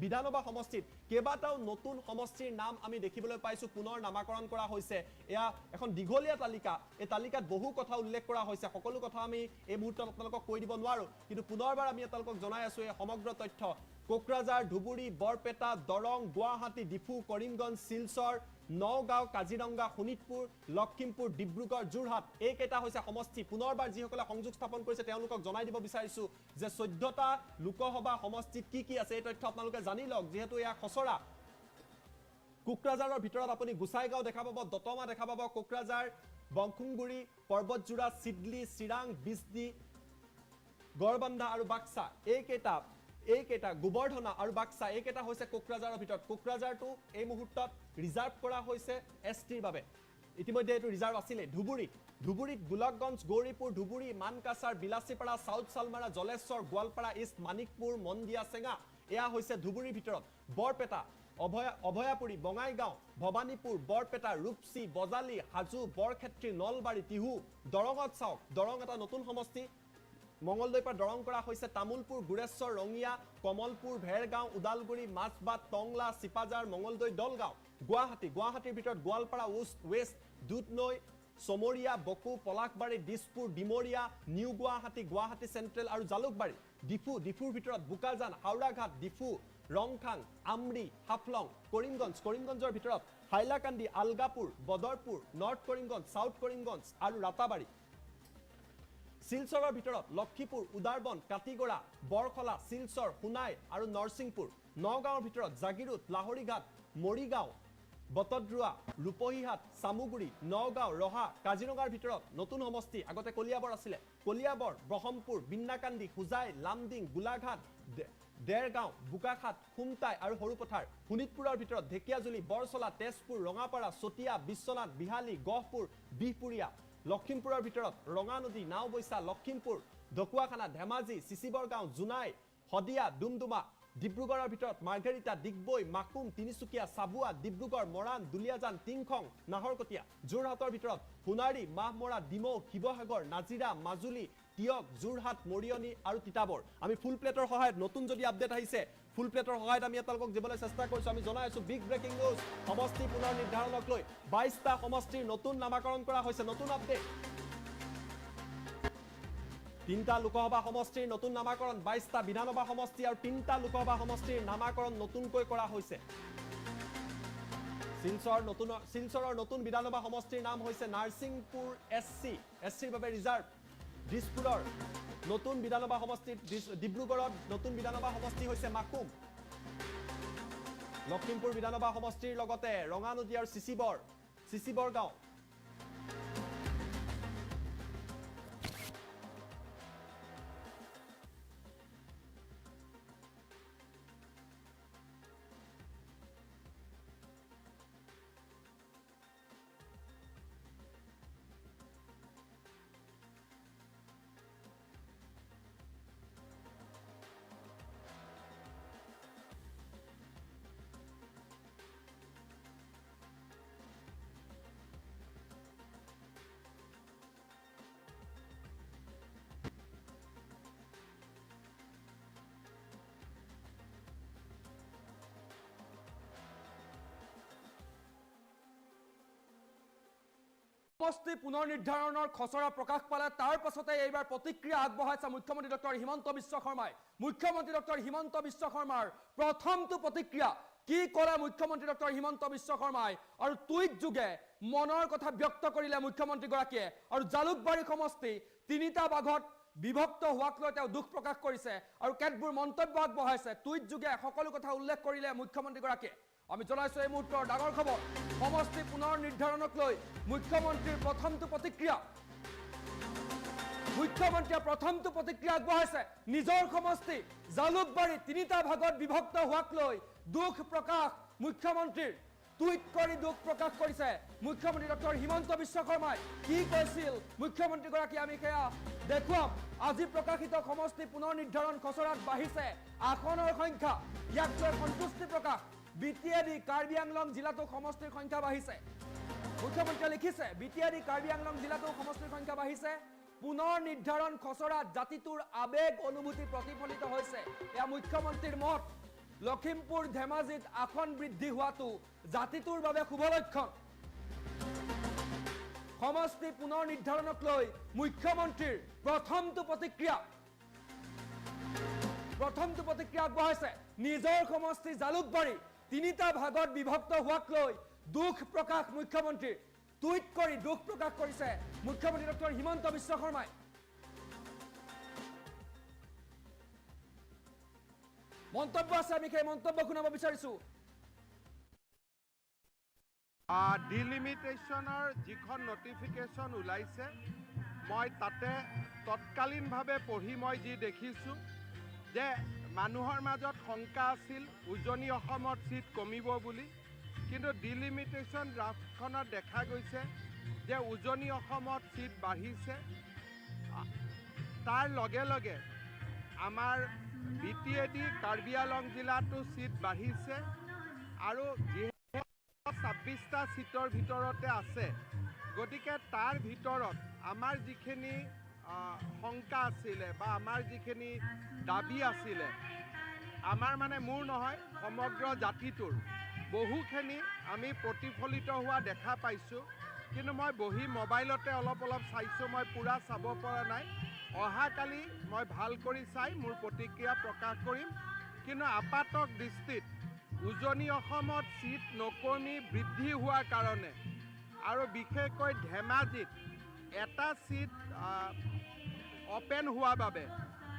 বিধানসভা সমষ্টিত কেইবাটাও নতুন সমষ্টিৰ নাম আমি দেখিবলৈ পাইছো পুনৰ নামাকৰণ কৰা হৈছে এয়া এখন দীঘলীয়া তালিকা এই তালিকাত বহু কথা উল্লেখ কৰা হৈছে সকলো কথা আমি এই মুহূৰ্তত আপোনালোকক কৈ দিব নোৱাৰো কিন্তু পুনৰবাৰ আমি আপোনালোকক জনাই আছো এই সমগ্ৰ তথ্য কোকৰাঝাৰ ধুবুৰী বৰপেটা দৰং গুৱাহাটী ডিফু কৰিমগঞ্জ শিলচৰ নগাঁও কাজিৰঙা শোণিতপুৰ লক্ষীমপুৰ ডিব্ৰুগড় যোৰহাট এইকেইটা হৈছে সমষ্টি পুনৰবাৰ যিসকলে সংযোগ স্থাপন কৰিছে তেওঁলোকক জনাই দিব বিচাৰিছো যে 14টা লোকসভা সমষ্টিত কি আছে এই তথ্য আপোনালোকে জানি লওক যিহেতু এয়া খচৰা কোকৰাঝাৰৰ ভিতৰত আপুনি গুসাইগাঁও দেখা পাব দতমা দেখা পাব কোকৰাঝাৰ বংখুংগুৰি পৰ্বতজোৰা সিডলি চিৰাং বিজনি গড়বান্ধা আৰু বাক্সা এইকেইটা গোবৰ্ধনা আৰু বাক্সা এইকেইটা হৈছে কোকৰাঝাৰৰ ভিতৰত কোকৰাঝাৰটো এই মুহূৰ্তত ৰিজাৰ্ভ কৰা হৈছে এছটিৰ বাবে ইতিমধ্যে এইটো ৰিজাৰ্ভ আছিলে ধুবুৰীত গোলকগঞ্জ গৌৰীপুৰ ধুবুৰী মানকাছাৰ বিলাসীপাৰা সাউথ সালমাৰা জলেশ্বৰ গোৱালপাৰা ইষ্ট মানিকপুৰ মন্দিয়া চেঙা এয়া হৈছে ধুবুৰীৰ ভিতৰত বৰপেটা অভয়াপুৰী বঙাইগাঁও ভৱানীপুৰ বৰপেটা ৰূপসী বজালি হাজু বৰক্ষেত্ৰী নলবাৰী তিহু দৰঙত চাওক দৰং এটা নতুন সমষ্টি মঙলদৈৰ পৰা দৰং কৰা হৈছে তামুলপুৰ গুৰেশ্বৰ ৰঙিয়া কমলপুৰ ভেৰগাঁও ওদালগুৰি মাছবাট টংলা চিপাজাৰ মঙলদৈ দলগাঁও গুৱাহাটীৰ ভিতৰত Goalpara west Dudhnai Chamaria Boko Palasbari Dispur Dimoria new Guwahati central আৰু জালুকবাৰী ডিফুৰ ভিতৰত বোকাজান হাওৰাঘাট ডিফু ৰংখাং আমৰি হাফলং কৰিমগঞ্জৰ ভিতৰত হাইলাকান্দি আলগাপুৰ বদৰপুৰ নৰ্থ কৰিমগঞ্জ সাউথ কৰিমগঞ্জ আৰু ৰাতাবাৰী শিলচৰৰ ভিতৰত লক্ষীপুৰ উদাৰবন কাটিগড়া বৰখলা শিলচৰ সোনাই আৰু নৰসিংপুৰ নগাঁৱৰ ভিতৰত জাগিৰোড লাহৰীঘাট মৰিগাঁও বটদ্ৰুৱা ৰূপহীহাট চামুগুৰি নগাঁও ৰহা কাজিৰঙাৰ ভিতৰত নতুন সমষ্টি আগতে কলিয়াবৰ আছিলে কলিয়াবৰ ব্ৰহ্মপুৰ বিন্নাকান্দি হুজাই লামডিং গোলাঘাট দেৰগাঁও বোকাখাট খুমটাই আৰু সৰুপথাৰ শোণিতপুৰৰ ভিতৰত ঢেকিয়াজুলি বৰচলা তেজপুৰ ৰঙাপাৰা চতিয়া বিশ্বনাথ বিহালী গহপুৰ বিহপুৰীয়া লখিমপুৰৰ ভিতৰত ৰঙানদী নাওবৈছা লখিমপুৰ ঢকুৱাখানা ধেমাজি চিচিবৰগাঁও জোনাই হদিয়া ডুমডুমা ডিব্ৰুগড়ৰ ভিতৰত মাৰ্ঘেৰিটা ডিগবৈ মাকুম তিনিচুকীয়া চাবুৱা ডিব্ৰুগড় মৰাণ দুলিয়াজান টিংখং নাহৰকটীয়া যোৰহাটৰ ভিতৰত সোণাৰী মাহমৰা ডিমৌ শিৱসাগৰ নাজিৰা মাজুলী টিয়ক যোৰহাট মৰিয়নি আৰু তিতাবৰ আমি ফুল প্লেটৰ সহায়ত নতুন যদি আপডেট আহিছে ফুল প্লেটৰ সহায়ত আমি আপোনালোকক দিবলৈ চেষ্টা কৰিছো আমি জনাই আছো বিগ ব্ৰেকিং নিউজ সমষ্টি পুনৰ নিৰ্ধাৰণক লৈ 22টা সমষ্টিৰ নতুন নামাকৰণ কৰা হৈছে নতুন আপডেট 3টা লোকসভা সমষ্টিৰ নতুন নামাকৰণ 22টা বিধানসভা সমষ্টি আৰু 3টা লোকসভা সমষ্টিৰ নামাকৰণ নতুনকৈ কৰা হৈছে শিলচৰৰ নতুন বিধানসভা সমষ্টিৰ নাম হৈছে নাৰসিংপুৰ এছচিৰ বাবে ৰিজাৰ্ভ দিছপুৰৰ নতুন বিধানসভা সমষ্টি ডিব্ৰুগড়ত নতুন বিধানসভা সমষ্টি হৈছে মাকুম লখিমপুৰ বিধানসভা সমষ্টিৰ লগতে ৰঙানদী আৰু চিচিবৰগাঁও সমষ্টি পুনৰ নিৰ্ধাৰণৰ খচৰা প্ৰকাশ পালে তাৰ পাছতে এইবাৰ প্ৰতিক্ৰিয়া আগবঢ়াইছে মুখ্যমন্ত্ৰী ডক্টৰ হিমন্ত বিশ্ব শৰ্মাই মুখ্যমন্ত্ৰী ডক্টৰ হিমন্ত বিশ্ব শৰ্মাৰ প্ৰথমটো প্ৰতিক্ৰিয়া কি ক'লে মুখ্যমন্ত্ৰী ডক্টৰ হিমন্ত বিশ্ব শৰ্মাই আৰু টুইট যোগে মনৰ কথা ব্যক্ত কৰিলে মুখ্যমন্ত্ৰীগৰাকীয়ে আৰু জালুকবাৰী সমষ্টি 3টা ভাগত বিভক্ত হোৱাক লৈ তেওঁ দুখ প্ৰকাশ কৰিছে আৰু কেতবোৰ মন্তব্য আগবঢ়াইছে টুইট যোগে সকলো কথা উল্লেখ কৰিলে মুখ্যমন্ত্ৰীগৰাকীয়ে আমি জনাইছো এই মুহূৰ্তৰ ডাঙৰ খবৰ সমষ্টি পুনৰ নিৰ্ধাৰণক লৈ মুখ্যমন্ত্ৰীৰ প্ৰথমটো প্ৰতিক্ৰিয়া মুখ্যমন্ত্ৰীয়ে প্ৰথমটো প্ৰতিক্ৰিয়া আগবঢ়াইছে নিজৰ সমষ্টি জালুকবাৰী 3টা ভাগত বিভক্ত হোৱাক লৈ দুখ প্ৰকাশ মুখ্যমন্ত্ৰীৰ টুইট কৰি দুখ প্ৰকাশ কৰিছে মুখ্যমন্ত্ৰী ডক্টৰ হিমন্ত বিশ্ব শৰ্মাই কি কৈছিল মুখ্যমন্ত্ৰীগৰাকী আমি সেয়া দেখুৱাম আজি প্ৰকাশিত সমষ্টি পুনৰ নিৰ্ধাৰণ খচৰাত বাঢ়িছে আসনৰ সংখ্যা ইয়াক লৈ সন্তুষ্টি প্ৰকাশ বিটিএডি কাৰ্বি আংলং জিলাতো সমষ্টিৰ সংখ্যা বাঢ়িছে মুখ্যমন্ত্ৰীয়ে লিখিছে বিটিএডি কাৰ্বি আংলং জিলাতো সমষ্টিৰ সংখ্যা বাঢ়িছে পুনৰ নিৰ্ধাৰণ খচৰাত জাতিটোৰ আবেগ অনুভূতি প্ৰতিফলিত হৈছে এয়া মুখ্যমন্ত্ৰীৰ মত লখিমপুৰ ধেমাজিত আসন বৃদ্ধি হোৱাটো জাতিটোৰ বাবে শুভ লক্ষণ সমষ্টি পুনৰ নিৰ্ধাৰণক লৈ মুখ্যমন্ত্ৰীৰ প্ৰথমটো প্ৰতিক্ৰিয়া আগবঢ়াইছে নিজৰ সমষ্টি জালুকবাৰী 3টা ভাগত বিভক্ত হোৱাক লৈ দুখ প্ৰকাশ মুখ্যমন্ত্ৰীৰ টুইট কৰি দুখ প্ৰকাশ কৰিছে মুখ্যমন্ত্ৰী ডক্টৰ হিমন্ত বিশ্ব শৰ্মাই মন্তব্য আছে আমি সেই মন্তব্য শুনাব বিচাৰিছো ডিলিমিটেশ্যনৰ যিখন নটিফিকেশ্যন ওলাইছে মই তাতে তৎকালীনভাৱে পঢ়ি মই যি দেখিছোঁ যে মানুহৰ মাজত শংকা আছিল উজনি অসমত চিট কমিব বুলি কিন্তু ডিলিমিটেশ্যন ড্ৰাফ্টখনত দেখা গৈছে যে উজনি অসমত চিট বাঢ়িছে তাৰ লগে লগে আমাৰ বিটিএডি কাৰ্বি আংলং জিলাতো চিট বাঢ়িছে আৰু যিহেতু 26টা চিটৰ ভিতৰতে আছে গতিকে তাৰ ভিতৰত আমাৰ যিখিনি শংকা আছিলে বা আমাৰ যিখিনি দাবী আছিলে আমাৰ মানে মোৰ নহয় সমগ্ৰ জাতিটোৰ বহুখিনি আমি প্ৰতিফলিত হোৱা দেখা পাইছোঁ কিন্তু মই বহি মোবাইলতে অলপ চাইছোঁ মই পূৰা চাব পৰা নাই অহাকালি মই ভাল কৰি চাই মোৰ প্ৰতিক্ৰিয়া প্ৰকাশ কৰিম কিন্তু আপাতক দৃষ্টিত উজনি অসমত চিট নকমি বৃদ্ধি হোৱাৰ কাৰণে আৰু বিশেষকৈ ধেমাজিত এটা চিট অপেন হোৱা বাবে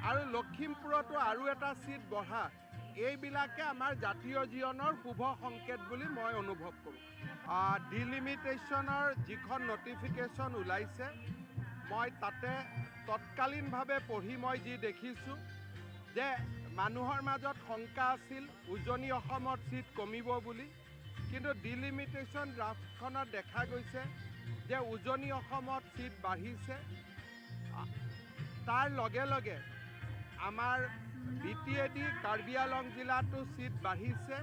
আৰু লখিমপুৰতো আৰু এটা চিট বঢ়া এইবিলাকে আমাৰ জাতীয় জীৱনৰ শুভ সংকেত বুলি মই অনুভৱ কৰোঁ ডিলিমিটেশ্যনৰ যিখন নটিফিকেশ্যন ওলাইছে মই তাতে তৎকালীনভাৱে পঢ়ি মই যি দেখিছোঁ যে মানুহৰ মাজত শংকা আছিল উজনি অসমত চিট কমিব বুলি কিন্তু ডিলিমিটেশ্যন ড্ৰাফ্টখনত দেখা গৈছে যে উজনি অসমত চিট বাঢ়িছে তাৰ লগে লগে আমাৰ BTAD কাৰ্বি আলং জিলাতো চিট বাঢ়িছে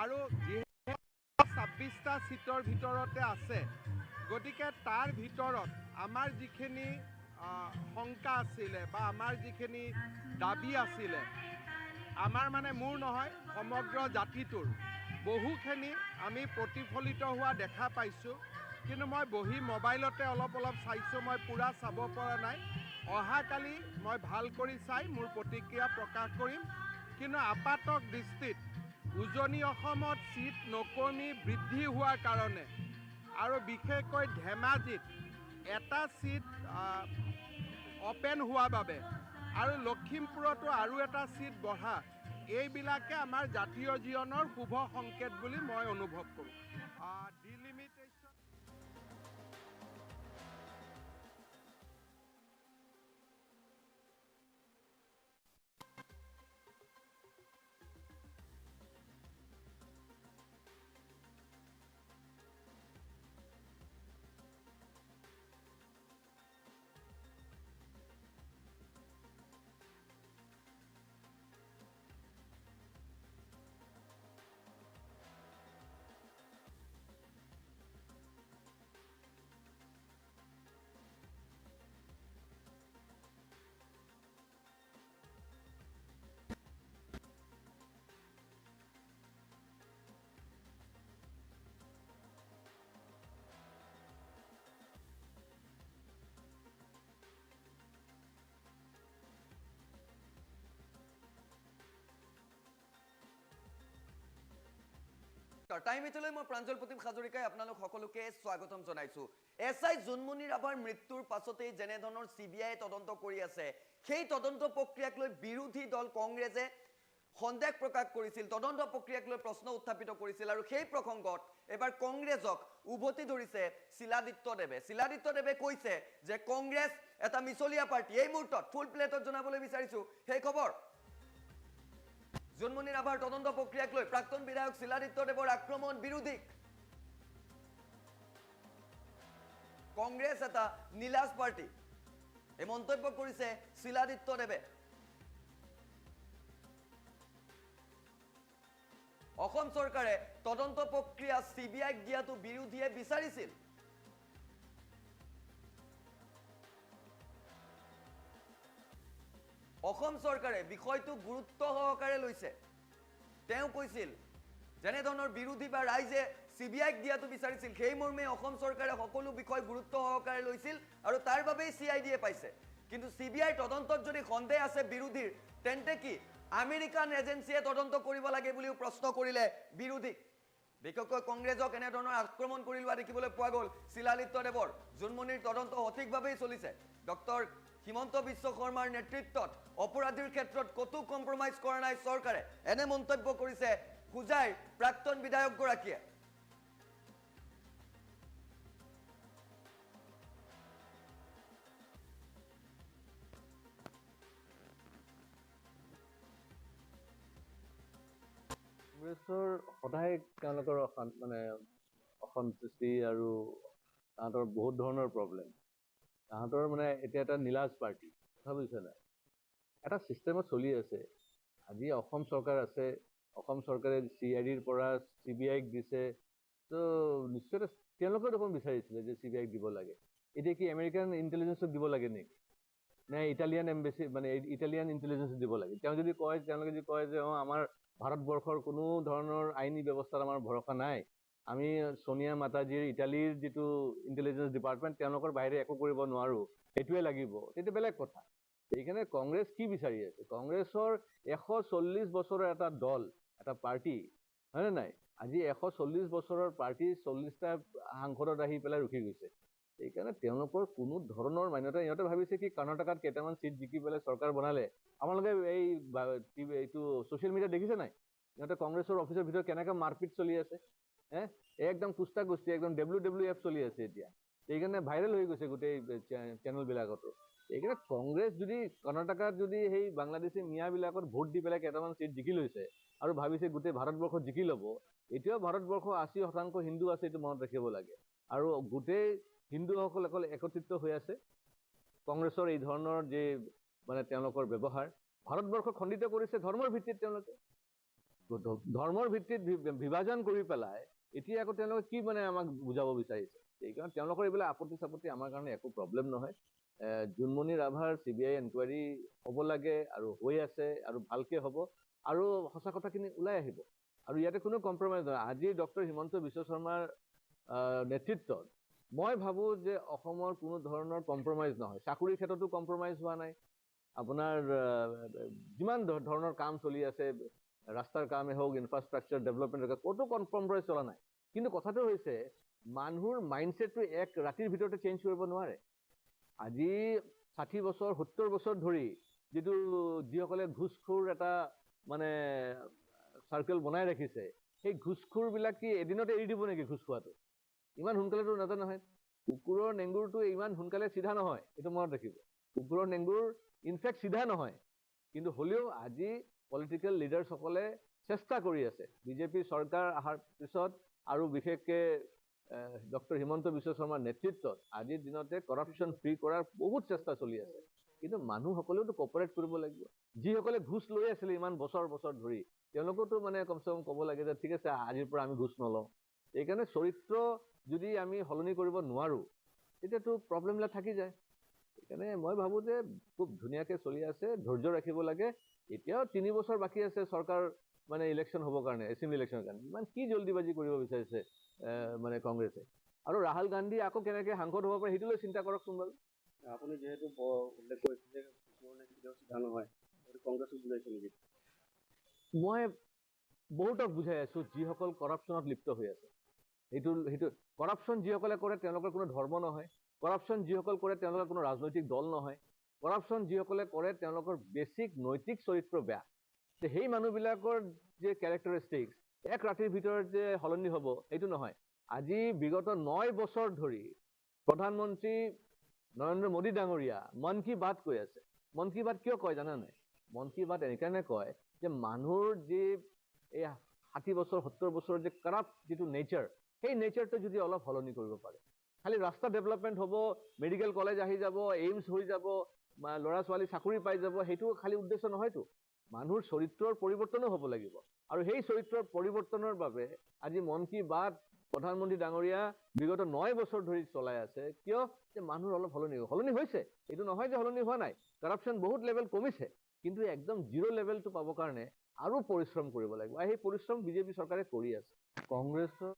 আৰু যিহেতু 26টা চিটৰ ভিতৰতে আছে গতিকে তাৰ ভিতৰত আমাৰ যিখিনি শংকা আছিলে বা আমাৰ যিখিনি দাবী আছিলে আমাৰ মানে মোৰ নহয় সমগ্ৰ জাতিটোৰ বহুখিনি আমি প্ৰতিফলিত হোৱা দেখা পাইছোঁ কিন্তু মই বহি মোবাইলতে অলপ চাইছোঁ মই পূৰা চাব পৰা নাই অহাকালি মই ভাল কৰি চাই মোৰ প্ৰতিক্ৰিয়া প্ৰকাশ কৰিম কিন্তু আপাতক দৃষ্টিত উজনি অসমত চিট নকমি বৃদ্ধি হোৱাৰ কাৰণে আৰু বিশেষকৈ ধেমাজিত এটা চিট অপেন হোৱা বাবে আৰু লখিমপুৰতো আৰু এটা চিট বঢ়া এইবিলাকে আমাৰ জাতীয় জীৱনৰ শুভ সংকেত বুলি মই অনুভৱ কৰোঁ ডিলিমিটেশ্যন টাইম এইটলৈ মই প্ৰাঞ্জল প্ৰতীপ হাজৰিকাই আপোনালোক সকলোকে স্বাগতম জনাইছোঁ SI জোনমণি ৰাভাৰ মৃত্যুৰ পাছতেই যেনে ধৰণৰ CBI তদন্ত কৰি আছে সেই তদন্ত প্ৰক্ৰিয়াক লৈ বিৰোধী দল কংগ্ৰেছে সন্দেহ প্ৰকাশ কৰিছিল তদন্ত প্ৰক্ৰিয়াক লৈ প্ৰশ্ন উত্থাপিত কৰিছিল আৰু সেই প্ৰসংগত এবাৰ কংগ্ৰেছক উভতি ধৰিছে শিলাদিত্যদেৱে কৈছে যে কংগ্ৰেছ এটা মিছলীয়া পাৰ্টি এই মুহূৰ্তত ফুল প্লেটত জনাবলৈ বিচাৰিছোঁ সেই খবৰ জোনমণি ৰাভাৰ তদন্ত প্ৰক্ৰিয়াক লৈ প্ৰাক্তন বিধায়ক শিলাদিত্যদেৱৰ আক্ৰমণ বিৰোধী কংগ্ৰেছ এটা নীলাজ পাৰ্টি এই মন্তব্য কৰিছে শিলাদিত্যদেৱে অসম চৰকাৰে তদন্ত প্ৰক্ৰিয়া CBIক দিয়াটো বিৰোধীয়ে বিচাৰিছিল অসম চৰকাৰে বিষয়টো গুৰুত্ব সহকাৰে লৈছে তেওঁ কৈছিল যেনে ধৰণৰ বিৰোধী বা ৰাইজে CBIক দিয়াটো বিচাৰিছিল সেই মৰ্মে অসম চৰকাৰে সকলো বিষয় গুৰুত্ব সহকাৰে লৈছিল আৰু তাৰ বাবেই CIDয়ে পাইছে কিন্তু CBI তদন্তত যদি সন্দেহ আছে বিৰোধীৰ তেন্তে কি আমেৰিকান এজেন্সিয়ে তদন্ত কৰিব লাগে বুলিও প্ৰশ্ন কৰিলে বিৰোধী বিশেষকৈ কংগ্ৰেছক এনে ধৰণৰ আক্ৰমণ কৰি লোৱা দেখিবলৈ পোৱা গ'ল শিলাদিত্যদেৱৰ জোনমণিৰ তদন্ত সঠিকভাৱেই চলিছে ডক্টৰ হিমন্ত বিশ্ব শৰ্মাৰ নেতৃত্বত অপৰাধীৰ ক্ষেত্ৰত কতো কম্প্ৰমাইজ কৰা নাই চৰকাৰে এনে মন্তব্য কৰিছে খুজাইৰ প্ৰাক্তন বিধায়কগৰাকীয়ে কংগ্ৰেছৰ সদায় তেওঁলোকৰ মানে অসন্তুষ্টি আৰু তাহাঁতৰ বহুত ধৰণৰ প্ৰব্লেম তাহাঁতৰ মানে এতিয়া এটা নীলাজ পাৰ্টি কথা বুজিছে নাই এটা ছিষ্টেমত চলি আছে আজি অসম চৰকাৰ আছে অসম চৰকাৰে CIDৰ পৰা CBIক দিছে তো নিশ্চয় তেওঁলোকেও দেখোন বিচাৰিছিলে যে CBIক দিব লাগে এতিয়া কি আমেৰিকান ইণ্টেলিজেন্সক দিব লাগে নেকি নে ইটালিয়ান এম্বেচি মানে ইটালিয়ান ইণ্টেলিজেঞ্চ দিব লাগে। তেওঁলোকে যদি কয় যে আমাৰ ভাৰতবৰ্ষৰ কোনো ধৰণৰ আইনী ব্যৱস্থাত আমাৰ ভৰসা নাই, আমি সোনিয়া মাতাজীৰ ইটালীৰ যিটো ইণ্টেলিজেঞ্চ ডিপাৰ্টমেণ্ট তেওঁলোকৰ বাহিৰে একো কৰিব নোৱাৰোঁ, সেইটোৱে লাগিব, সেইটো বেলেগ কথা। সেইকাৰণে কংগ্ৰেছ কি বিচাৰি আছে? কংগ্ৰেছৰ 140 বছৰৰ এটা দল, এটা পাৰ্টি, হয়নে নাই? আজি 140 বছৰৰ পাৰ্টি 40টা সাংসদত আহি পেলাই ৰখি গৈছে। সেইকাৰণে তেওঁলোকৰ কোনো ধৰণৰ মান্যতা, ইহঁতে ভাবিছে কি কৰ্ণাটকাত কেইটামান চিট জিকি পেলাই চৰকাৰ বনালে। আপোনালোকে এইটো ছ'চিয়েল মিডিয়াত দেখিছে নাই? ইহঁতে কংগ্ৰেছৰ অফিচৰ ভিতৰত কেনেকৈ মাৰপিট চলি আছে, একদম কুস্তা কুস্তি, একদম WWF চলি আছে এতিয়া। সেইকাৰণে ভাইৰেল হৈ গৈছে গোটেই চেনেলবিলাকতো। সেইকাৰণে কংগ্ৰেছ যদি কৰ্ণাটকাত যদি সেই বাংলাদেশী মিয়াবিলাকত ভোট দি পেলাই কেইটামান চিট জিকি লৈছে আৰু ভাবিছে গোটেই ভাৰতবৰ্ষত জিকি ল'ব, এতিয়াও ভাৰতবৰ্ষ 80% হিন্দু আছে, এইটো মনত ৰাখিব লাগে। আৰু গোটেই হিন্দুসকল অকল একত্ৰিত হৈ আছে কংগ্ৰেছৰ এই ধৰণৰ যে মানে তেওঁলোকৰ ব্যৱহাৰ। ভাৰতবৰ্ষ খণ্ডিত কৰিছে ধৰ্মৰ ভিত্তিত, তেওঁলোকে ধৰ্মৰ ভিত্তিত বিভাজন কৰি পেলাই এতিয়া আকৌ তেওঁলোকে কি মানে আমাক বুজাব বিচাৰিছে। সেইকাৰণে তেওঁলোকৰ এইবিলাক আপত্তি চাপত্তি আমাৰ কাৰণে একো প্ৰব্লেম নহয়। জোনমণি ৰাভাৰ CBI এনকুৱাৰী হ'ব লাগে আৰু হৈ আছে আৰু ভালকে হ'ব আৰু সঁচা কথাখিনি ওলাই আহিব আৰু ইয়াতে কোনো কম্প্ৰমাইজ নহয়। আজি ডক্টৰ হিমন্ত বিশ্ব শৰ্মাৰ নেতৃত্বত মই ভাবোঁ যে অসমৰ কোনো ধৰণৰ কম্প্ৰমাইজ নহয়। চাকৰিৰ ক্ষেত্ৰতো কম্প্ৰমাইজ হোৱা নাই। আপোনাৰ যিমান ধৰণৰ কাম চলি আছে, ৰাস্তাৰ কামেই হওক, ইনফ্ৰাষ্ট্ৰাকচাৰ ডেভেলপমেণ্ট, ক'তো কম্প্ৰমাইজ চলা নাই। কিন্তু কথাটো হৈছে মানুহৰ মাইণ্ডছেটটো এক ৰাতিৰ ভিতৰতে চেঞ্জ কৰিব নোৱাৰে। আজি 60 বছৰ 70 বছৰ ধৰি যিসকলে ঘুষখোৰ এটা মানে চাৰ্কেল বনাই ৰাখিছে, সেই ঘুষখোৰবিলাক কি এদিনতে এৰি দিব নেকি? ঘুষ খোৱাটো ইমান সোনকালেতো নাজানো নহয়। কুকুৰৰ নেংগুৰটো ইমান সোনকালে চিধা নহয়, এইটো মনত ৰাখিব। কুকুৰৰ নেংগুৰ ইনফেক্ট চিধা নহয়, কিন্তু হ'লেও আজি পলিটিকেল লিডাৰ্ছসকলে চেষ্টা কৰি আছে। বিজেপি চৰকাৰ অহাৰ পিছত আৰু বিশেষকৈ ডক্টৰ হিমন্ত বিশ্ব শৰ্মাৰ নেতৃত্বত আজিৰ দিনতে কৰাপশ্যন ফ্ৰী কৰাৰ বহুত চেষ্টা চলি আছে। কিন্তু মানুহসকলেওতো কপাৰেট কৰিব লাগিব। যিসকলে ঘুষ লৈ আছিলে ইমান বছৰ বছৰ ধৰি, তেওঁলোকেতো মানে কমচে কম ক'ব লাগে যে ঠিক আছে, আজিৰ পৰা আমি ঘুষ নলওঁ। সেইকাৰণে চৰিত্ৰ যদি আমি সলনি কৰিব নোৱাৰোঁ, তেতিয়াতো প্ৰব্লেমবিলাক থাকি যায়। সেইকাৰণে মই ভাবোঁ যে খুব ধুনীয়াকৈ চলি আছে, ধৈৰ্য ৰাখিব লাগে। এতিয়াও 3 বছৰ বাকী আছে চৰকাৰ মানে ইলেকশ্যন হ'বৰ কাৰণে, এছেম্বলি ইলেকশ্যনৰ কাৰণে। ইমান কি জল্দিবাজি কৰিব বিচাৰিছে মানে কংগ্ৰেছে? আৰু ৰাহুল গান্ধী আকৌ কেনেকৈ সাংসদ হ'ব পাৰে সেইটোলৈ চিন্তা কৰকচোন বাৰু। আপুনি যিহেতু উল্লেখ কৰিছে যে কিছুমানে কেতিয়াও চিধা নহয়, কংগ্ৰেছক বুজাইছে নেকি? মই বহুতক বুজাই আছোঁ যিসকল কৰাপশ্যনত লিপ্ত হৈ আছে। সেইটো কৰাপশ্যন যিসকলে কৰে তেওঁলোকৰ কোনো ধৰ্ম নহয়। কৰাপশ্যন যিসকল কৰে তেওঁলোকৰ কোনো ৰাজনৈতিক দল নহয়। কৰাপশ্যন যিসকলে কৰে তেওঁলোকৰ বেছিক নৈতিক চৰিত্ৰ বেয়া। সেই মানুহবিলাকৰ যে কেৰেক্টাৰিষ্টিক্স এক ৰাতিৰ ভিতৰত যে সলনি হ'ব এইটো নহয়। আজি বিগত 9 বছৰ ধৰি প্ৰধানমন্ত্ৰী নৰেন্দ্ৰ মোদী ডাঙৰীয়া মন কী বাত কৈ আছে। মন কী বাত কিয় কয় জানা নাই? মন কী বাত এনেকাৰণে কয় যে মানুহৰ যি এই 60 বছৰ 70 বছৰৰ যে কৰাপ্ট যিটো নেচাৰ, সেই নেচাৰটো যদি অলপ সলনি কৰিব পাৰে, খালি ৰাস্তা ডেভেলপমেণ্ট হ'ব, মেডিকেল কলেজ আহি যাব, এইমছ হৈ যাব, ল'ৰা ছোৱালী চাকৰি পাই যাব, সেইটো খালি উদ্দেশ্য নহয়তো। মানুহৰ চৰিত্ৰৰ পৰিৱৰ্তনো হ'ব লাগিব। আৰু সেই চৰিত্ৰৰ পৰিৱৰ্তনৰ বাবে আজি মন কী বাত প্ৰধানমন্ত্ৰী ডাঙৰীয়া বিগত 9 বছৰ ধৰি চলাই আছে। কিয়? যে মানুহৰ অলপ সলনি হৈছে। এইটো নহয় যে সলনি হোৱা নাই। কৰাপশ্যন বহুত লেভেল কমিছে, কিন্তু একদম 0 লেভেলটো পাবৰ কাৰণে আৰু পৰিশ্ৰম কৰিব লাগিব। আৰু সেই পৰিশ্ৰম বিজেপি চৰকাৰে কৰি আছে। কংগ্ৰেছৰ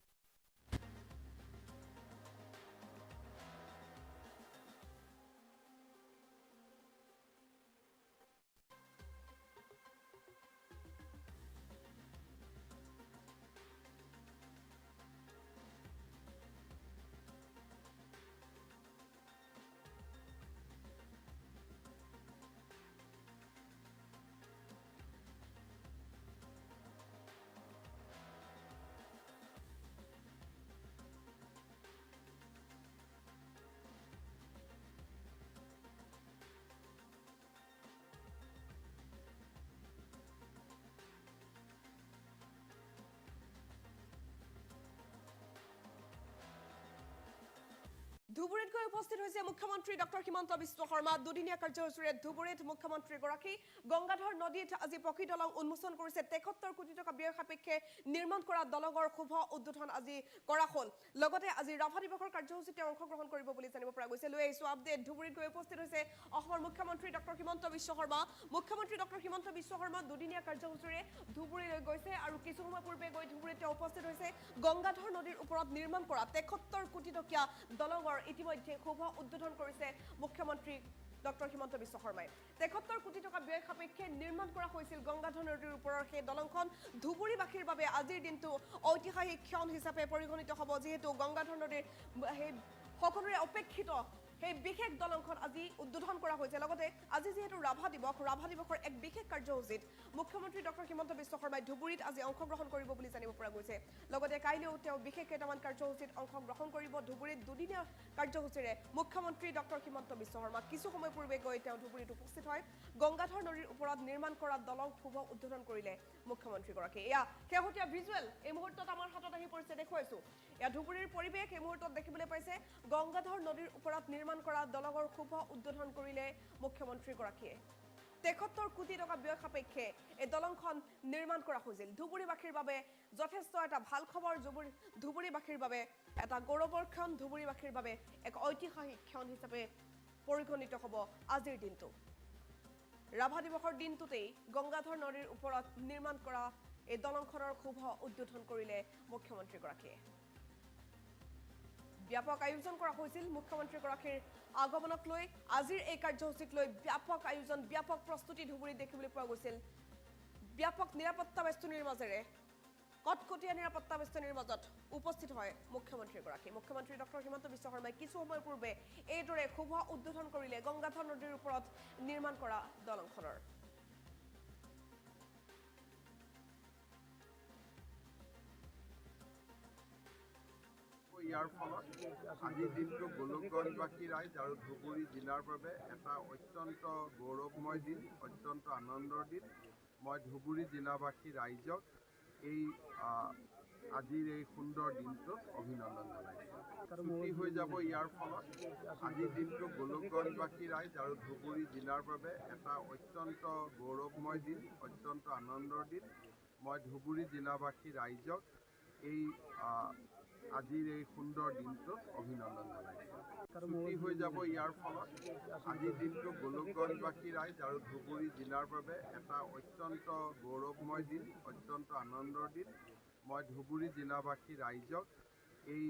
ধুবুৰীত গৈ উপস্থিত হৈছে মুখ্যমন্ত্ৰী ডক্টৰ হিমন্ত বিশ্ব শৰ্মা দুদিনীয়া কাৰ্যসূচীৰে ধুবুৰীত মুখ্যমন্ত্ৰীগৰাকী গংগাধৰ নদীত আজি পকী দলং উন্মোচন কৰিছে ৭৩ কোটি টকা ব্যয় সাপেক্ষে নিৰ্মাণ কৰা দলঙৰ শুভ উদ্বোধন আজি কৰা হ'ল লগতে আজি ৰাভা দিৱসৰ কাৰ্যসূচীতে অংশগ্ৰহণ কৰিব বুলি জানিব পৰা গৈছে লৈ আহিছো আপডেট ধুবুৰীত গৈ উপস্থিত হৈছে অসমৰ মুখ্যমন্ত্ৰী ডক্টৰ হিমন্ত বিশ্ব শৰ্মা মুখ্যমন্ত্ৰী ডক্টৰ হিমন্ত বিশ্ব শৰ্মা দুদিনীয়া কাৰ্যসূচীৰে ধুবুৰীলৈ গৈছে আৰু কিছু সময় পূৰ্বে গৈ ধুবুৰীত উপস্থিত হৈছে গংগাধৰ নদীৰ ওপৰত নিৰ্মাণ কৰা ৭৩ কোটি টকীয়া দলঙৰ ইতিমধ্যে শুভ উদ্বোধন কৰিছে মুখ্যমন্ত্ৰী ডক্টৰ হিমন্ত বিশ্ব শৰ্মাই ৭৩ কোটি টকা ব্যয় সাপেক্ষে নিৰ্মাণ কৰা হৈছিল গংগাধৰ নদীৰ ওপৰৰ সেই দলংখন ধুবুৰীবাসীৰ বাবে আজিৰ দিনটো ঐতিহাসিক ক্ষণ হিচাপে পৰিগণিত হ'ব যিহেতু গংগাধৰ নদীৰ সেই সকলোৰে অপেক্ষিত সেই বিশেষ দলংখন আজি উদ্বোধন কৰা হৈছে লগতে আজি যেহেতু ৰাভা দিৱসৰ এক বিশেষ কাৰ্যসূচীত মুখ্যমন্ত্ৰী ডক্টৰ হিমন্ত বিশ্ব শৰ্মাই ধুবুৰীত আজি অংশগ্ৰহণ কৰিব বুলি জানিব পৰা গৈছে লগতে কাইলৈও তেওঁ বিশেষ কেইটামান কাৰ্যসূচীত অংশগ্ৰহণ কৰিব ধুবুৰীত দুদিনীয়া কাৰ্যসূচীৰে মুখ্যমন্ত্ৰী ডক্টৰ হিমন্ত বিশ্ব শৰ্মা কিছু সময় পূৰ্বে গৈ তেওঁ ধুবুৰীত উপস্থিত হয় গংগাধৰ নদীৰ ওপৰত নিৰ্মাণ কৰা দলং শুভ উদ্বোধন কৰিলে মুখ্যমন্ত্ৰীগৰাকীয়ে এয়া শেহতীয়া ভিজুৱেল এই মুহূৰ্তত আমাৰ হাতত আহি পৰিছে দেখুৱাইছো এয়া ধুবুৰীৰ পৰিৱেশ এই মুহূৰ্তত দেখিবলৈ পাইছে গংগাধৰ নদীৰ ওপৰত নিৰ্মাণ কৰা দলঙৰ শুভ উদ্বোধন কৰিলে মুখ্যমন্ত্ৰীগৰাকীয়ে ৭৩ কোটি টকা ব্যয় সাপেক্ষে এই দলংখন নিৰ্মাণ কৰা হৈছিল ধুবুৰীবাসীৰ বাবে যথেষ্ট এটা ভাল খবৰ ধুবুৰীবাসীৰ বাবে এটা গৌৰৱৰ ক্ষণ ধুবুৰীবাসীৰ বাবে এক ঐতিহাসিক ক্ষণ হিচাপে পৰিগণিত হ'ব আজিৰ দিনটো ৰাভা দিৱসৰ দিনটোতেই গংগাধৰ নদীৰ ওপৰত নিৰ্মাণ কৰা এই দলংখনৰ শুভ উদ্বোধন কৰিলে মুখ্যমন্ত্ৰীগৰাকীয়ে ব্যাপক আয়োজন কৰা হৈছিল মুখ্যমন্ত্ৰীগৰাকীৰ আগমনক লৈ আজিৰ এই কাৰ্যসূচীক লৈ ব্যাপক আয়োজন ব্যাপক প্ৰস্তুতি ধুবুৰীত দেখিবলৈ পোৱা গৈছিল ব্যাপক নিৰাপত্তা বেষ্টনীৰ মাজেৰে কটকটীয়া নিৰাপত্তা বেষ্টনীৰ মাজত উপস্থিত হয় মুখ্যমন্ত্ৰী ডক্টৰ হিমন্ত বিশ্ব শৰ্মাই কিছু সময় পূৰ্বে এইদৰে শুভ উদ্বোধন কৰিলে গংগাধৰ নদীৰ ওপৰত নিৰ্মাণ কৰা দলংখনৰ ইয়াৰ ফলত আজিৰ দিনটো গোলকগঞ্জবাসী ৰাইজ আৰু ধুবুৰী জিলাৰ বাবে এটা অত্যন্ত গৌৰৱময় দিন অত্যন্ত আনন্দৰ দিন মই ধুবুৰী জিলাবাসী ৰাইজক এই আজিৰ এই সুন্দৰ দিনটোত অভিনন্দন জনাইছোঁ ছুটি হৈ যাব ইয়াৰ ফলত আজিৰ দিনটো গোলকগঞ্জবাসী ৰাইজ আৰু ধুবুৰী জিলাৰ বাবে এটা অত্যন্ত গৌৰৱময় দিন অত্যন্ত আনন্দৰ দিন মই ধুবুৰী জিলাবাসী ৰাইজক এই আজিৰ এই সুন্দৰ দিনটোত অভিনন্দন জনাইছোঁ ছুটি হৈ যাব ইয়াৰ ফলত আজিৰ দিনটো গোলকগঞ্জবাসী ৰাইজ আৰু ধুবুৰী জিলাৰ বাবে এটা অত্যন্ত গৌৰৱময় দিন অত্যন্ত আনন্দৰ দিন মই ধুবুৰী জিলাবাসী ৰাইজক এই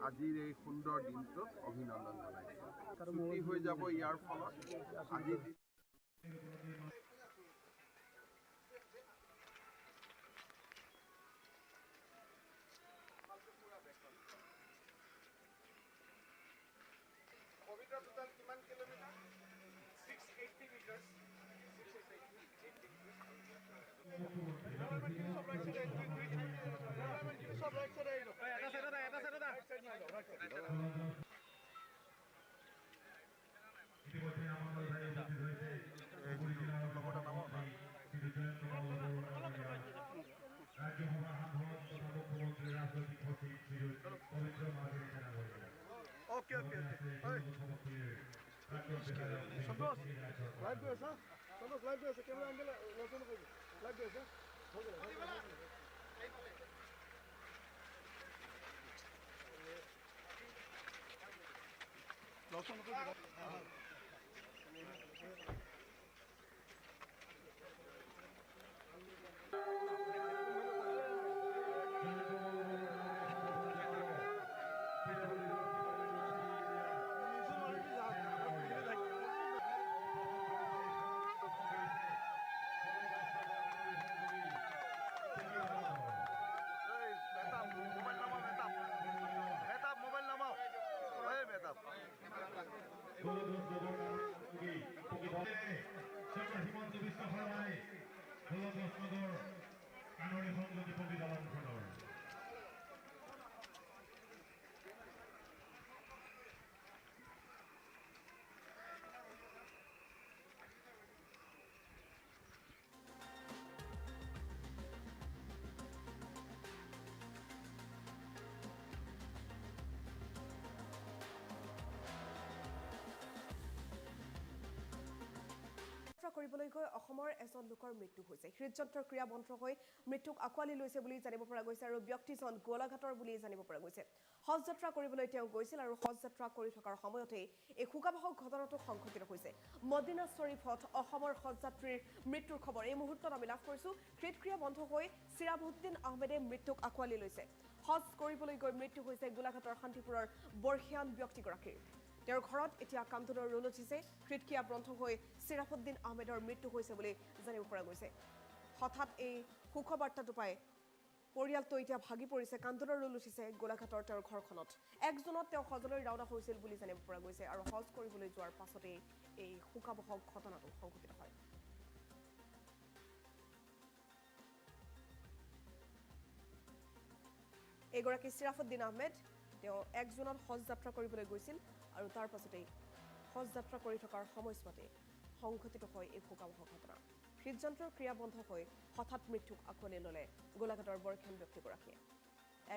আজিৰ এই সুন্দৰ দিনটোত অভিনন্দন জনাইছোঁ ছুটি হৈ যাব ইয়াৰ ফলত আজিৰ কৰিবলৈ গৈ অসমৰ এজন লোকৰ মৃত্যু হৈছে হৃদযন্ত্ৰৰ ক্ৰিয়া বন্ধ হৈ মৃত্যুক আঁকোৱালি লৈছে বুলি জানিব পৰা গৈছে আৰু ব্যক্তিজন গোলাঘাটৰ বুলি জানিব পৰা গৈছে হজ যাত্ৰা কৰিবলৈ তেওঁ গৈছিল আৰু হজ যাত্ৰা কৰি থকাৰ সময়তে এই শোকাবহ ঘটনাটো সংঘটিত হৈছে মদিনা শৰীফত অসমৰ হজ যাত্ৰীৰ মৃত্যুৰ খবৰ এই মুহূৰ্তত আমি লাভ কৰিছো হৃদক্ৰিয়া বন্ধ হৈ চিৰাবুদ্দিন আহমেদে মৃত্যুক আঁকোৱালি লৈছে হজ কৰিবলৈ গৈ মৃত্যু হৈছে গোলাঘাটৰ শান্তিপুৰৰ বৰ্ষিয়ান ব্যক্তিগৰাকীৰ তেওঁৰ ঘৰত এতিয়া কান্দোনৰ ৰোল উঠিছে হৃদক্ৰিয়া বন্ধ হৈ চিৰাফুদ্দিন আহমেদৰ মৃত্যু হৈছে বুলি জানিব পৰা গৈছে হঠাৎ এই সুখবাৰ্তাটো পাই পৰিয়ালটো এতিয়া ভাগি পৰিছে কান্দোনৰ ৰোল উঠিছে গোলাঘাটৰ তেওঁৰ ঘৰখনত 1 জুনত তেওঁ হজলৈ ৰাওনা হৈছিল বুলি জানিব পৰা গৈছে আৰু হজ কৰিবলৈ যোৱাৰ পাছতে এই সুখবহ ঘটনাটো সংঘটিত হয় এগৰাকী চিৰাফুদ্দিন আহমেদ তেওঁ 1 জুনত হজ যাত্ৰা কৰিবলৈ গৈছিল আৰু তাৰ পাছতে হজ যাত্ৰা কৰি থকাৰ সময়ছোৱাতে সংঘটিত হয় এই শোকাবহ ঘটনা হৃদযন্ত্ৰৰ ক্ৰিয়া বন্ধ হৈ হঠাৎ মৃত্যুক আঁকোৱালি ল'লে গোলাঘাটৰ বৰ্ষিয়ান ব্যক্তিগৰাকীয়ে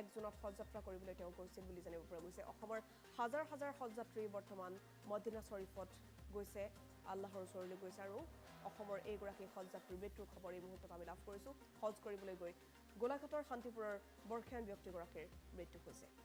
1 জুনত হজ যাত্ৰা কৰিবলৈ তেওঁ গৈছিল বুলি জানিব পৰা গৈছে অসমৰ হাজাৰ হাজাৰ হজ যাত্ৰী বৰ্তমান মদিনা শৰীফত গৈছে আল্লাহৰ ওচৰলৈ গৈছে আৰু অসমৰ এইগৰাকী হজ যাত্ৰীৰ মৃত্যুৰ খবৰ এই মুহূৰ্তত আমি লাভ কৰিছো হজ কৰিবলৈ গৈ গোলাঘাটৰ শান্তিপুৰৰ বৰ্ষিয়ান ব্যক্তিগৰাকীৰ মৃত্যু হৈছে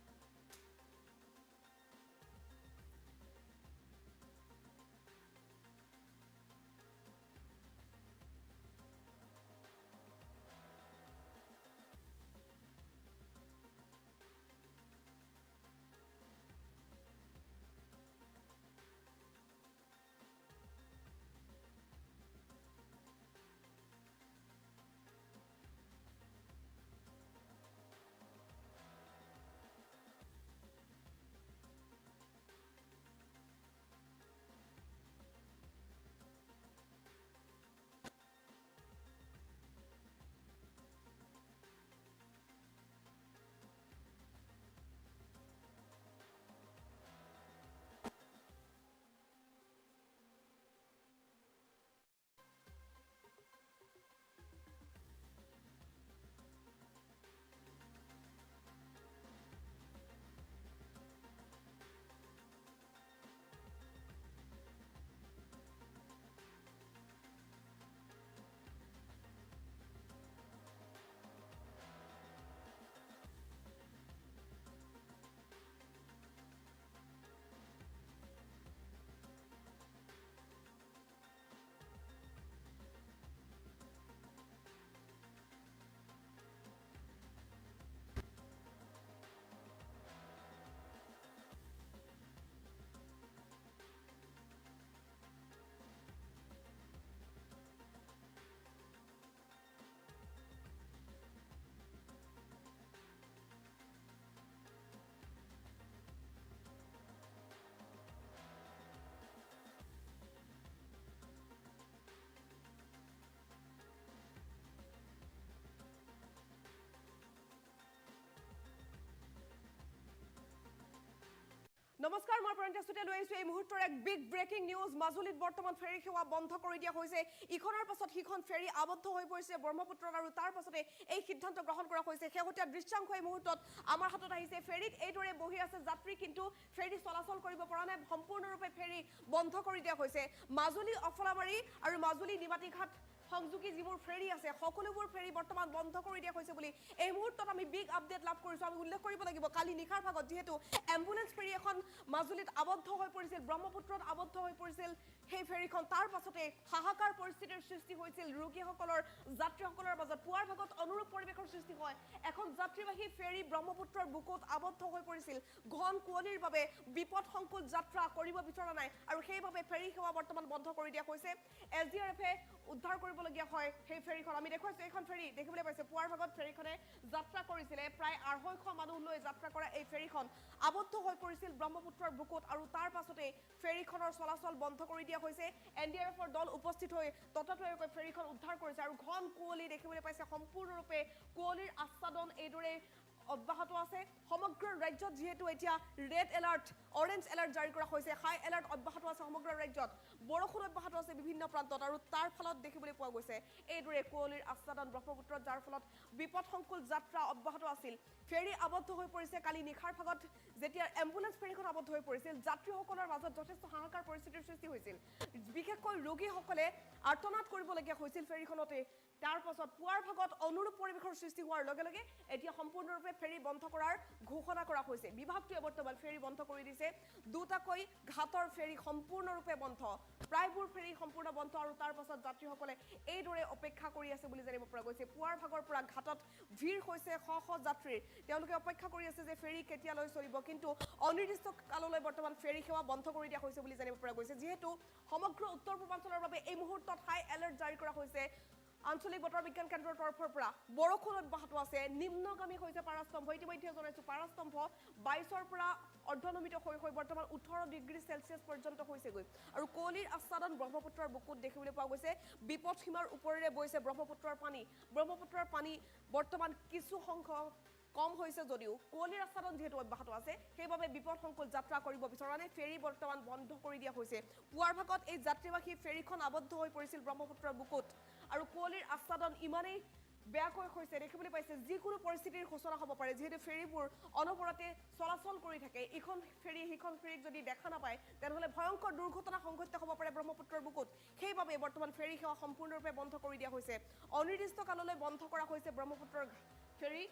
নমস্কাৰ মই প্ৰণিতা লৈ আছো এই মুহূৰ্তৰ এক বিগ ব্ৰেকিং নিউজ মাজুলীত বৰ্তমান ফেৰী সেৱা বন্ধ কৰি দিয়া হৈছে ইখনৰ পাছত সিখন ফেৰী আবদ্ধ হৈ পৰিছে ব্ৰহ্মপুত্ৰত আৰু তাৰ পাছতে এই সিদ্ধান্ত গ্ৰহণ কৰা হৈছে শেহতীয়া দৃশ্যাংশ এই মুহূৰ্তত আমাৰ হাতত আহিছে ফেৰীত এইদৰে বহি আছে যাত্ৰী কিন্তু ফেৰী চলাচল কৰিব পৰা নাই সম্পূৰ্ণৰূপে ফেৰী বন্ধ কৰি দিয়া হৈছে মাজুলী অফলাবাৰী আৰু মাজুলী নিমাতীঘাট সংযোগী যিবোৰ ফেৰী আছে সকলোবোৰ ফেৰী বৰ্তমান বন্ধ কৰি দিয়া হৈছে বুলি এই মুহূৰ্তত আমি বিগ আপডেট লাভ কৰিছো আমি উল্লেখ কৰিব লাগিব কালি নিশাৰ ভাগত যেহেতু এম্বুলেন্স ফেৰী এখন মাজুলীত আবদ্ধ হৈ পৰিছিল ব্ৰহ্মপুত্ৰত আবদ্ধ হৈ পৰিছিল সেই ফেৰীখন তাৰ পাছতে হাহাকাৰ পৰিস্থিতিৰ সৃষ্টি হৈছিল ৰোগীসকলৰ যাত্ৰীসকলৰ মাজত পুৱাৰ ভাগত অনুৰূপ পৰিৱেশৰ সৃষ্টি হয় এখন যাত্ৰীবাহী ফেৰী ব্ৰহ্মপুত্ৰৰ বুকুত আবদ্ধ হৈ পৰিছিল ঘন কুঁৱলীৰ বাবে বিপদসংকুল যাত্ৰা কৰিব বিচৰা নাই আৰু সেইভাৱে ফেৰী সেৱা বৰ্তমান বন্ধ কৰি দিয়া হৈছে এছডিআৰএফে উদ্ধাৰ কৰিবলগীয়া হয় সেই ফেৰীখন আমি দেখুৱাইছো এইখন ফেৰী দেখিবলৈ পাইছে পুৱাৰ ভাগত ফেৰীখনে যাত্ৰা কৰিছিলে প্ৰায় 250 মানুহ লৈ যাত্ৰা কৰা এই ফেৰীখন আবদ্ধ হৈ পৰিছিল ব্ৰহ্মপুত্ৰৰ বুকুত আৰু তাৰ পাছতে ফেৰীখনৰ চলাচল বন্ধ কৰি দিয়া হৈছে এনডিআৰএফৰ দল উপস্থিত হৈ ততাতৈয়াকৈ ফেৰীখন উদ্ধাৰ কৰিছে আৰু ঘন কুঁৱলী দেখিবলৈ পাইছে সম্পূৰ্ণৰূপে কুঁৱলীৰ আচ্ছাদন এইদৰে অব্যাহত আছে সমগ্ৰ ৰাজ্যত যেহেতু এতিয়া ৰেড এলাৰ্ট অৰেঞ্জ এলাৰ্ট জাৰি কৰা হৈছে হাই এলাৰ্ট অব্যাহত আছে সমগ্ৰ ৰাজ্যত বৰষুণ অব্যাহত আছে বিভিন্ন প্ৰান্তত আৰু তাৰ ফলত দেখিবলৈ পোৱা গৈছে এইদৰে কুঁৱলীৰ আচ্ছাদন ব্ৰহ্মপুত্ৰত যাৰ ফলত বিপদসংকুল যাত্ৰা অব্যাহত আছিল ফেৰী আবদ্ধ হৈ পৰিছে কালি নিশাৰ ভাগত যেতিয়া এম্বুলেন্স ফেৰীখন আবদ্ধ হৈ পৰিছিল যাত্ৰীসকলৰ মাজত যথেষ্ট হাহাকাৰ পৰিস্থিতিৰ সৃষ্টি হৈছিল বিশেষকৈ ৰোগীসকলে আৰ্তনাদ কৰিবলগীয়া হৈছিল ফেৰীখনতে তাৰ পাছত পুৱাৰ ভাগত অনুৰূপ পৰিৱেশৰ সৃষ্টি হোৱাৰ লগে লগে এতিয়া সম্পূৰ্ণৰূপে ফেৰী বন্ধ কৰাৰ ঘোষণা কৰা হৈছে বিভাগটোৱে বৰ্তমান ফেৰী বন্ধ কৰি দিছে দুটাকৈ ঘাটৰ ফেৰী সম্পূৰ্ণৰূপে বন্ধ প্ৰায়বোৰ ফেৰী সম্পূৰ্ণ বন্ধ আৰু তাৰ পাছত যাত্ৰীসকলে এইদৰে অপেক্ষা কৰি আছে বুলি জানিব পৰা গৈছে পুৱাৰ ভাগৰ পৰা ঘাটত ভিৰ হৈছে শ শ যাত্ৰীৰ তেওঁলোকে অপেক্ষা কৰি আছে যে ফেৰী কেতিয়ালৈ চলিব কিন্তু অনিৰ্দিষ্ট কাললৈ বৰ্তমান ফেৰী সেৱা বন্ধ কৰি দিয়া হৈছে বুলি জানিব পৰা গৈছে যেহেতু সমগ্ৰ উত্তৰ পূৰ্বাঞ্চলৰ বাবে এই মুহূৰ্তত হাই এলাৰ্ট জাৰি কৰা হৈছে আঞ্চলিক বতৰ বিজ্ঞান কেন্দ্ৰৰ তৰফৰ পৰা বৰষুণ অব্যাহত আছে নিম্নগামী হৈছে পাৰাস্তম্ভ ইতিমধ্যে জনাইছো পাৰাস্তম্ভ 22ৰ পৰা অৰ্ধনমিত হৈ বৰ্তমান 18 ডিগ্ৰী সেলসিয়াছ পৰ্যন্ত হৈছেগৈ আৰু কুঁৱলীৰ আচ্ছাদন ব্ৰহ্মপুত্ৰৰ বুকুত দেখিবলৈ পোৱা গৈছে বিপদ সীমাৰ ওপৰেৰে বৈছে ব্ৰহ্মপুত্ৰৰ পানী বৰ্তমান কিছু সংখ্যক কম হৈছে যদিও কুঁৱলীৰ আচ্ছাদন যেহেতু অব্যাহত আছে সেইবাবে বিপদসংকুল যাত্ৰা কৰিব বিচৰা নাই ফেৰী বৰ্তমান বন্ধ কৰি দিয়া হৈছে পুৱাৰ ভাগত এই যাত্ৰীবাহী ফেৰীখন আবদ্ধ হৈ পৰিছিল ব্ৰহ্মপুত্ৰৰ বুকুত আৰু কুঁৱলীৰ আচ্ছাদন ইমানেই বেয়াকৈ হৈছে দেখিবলৈ পাইছে যিকোনো পৰিস্থিতিৰ সূচনা হ'ব পাৰে যেহেতু ফেৰীবোৰ অনবৰতে চলাচল কৰি থাকে ইখন ফেৰী সিখন ফেৰীক যদি দেখা নাপায় তেনেহ'লে ভয়ংকৰ দুৰ্ঘটনা সংঘটিত হ'ব পাৰে ব্ৰহ্মপুত্ৰৰ বুকুত সেইবাবে বৰ্তমান ফেৰী সেৱা সম্পূৰ্ণৰূপে বন্ধ কৰি দিয়া হৈছে অনিৰ্দিষ্ট কাললৈ বন্ধ কৰা হৈছে ব্ৰহ্মপুত্ৰৰ ফেৰী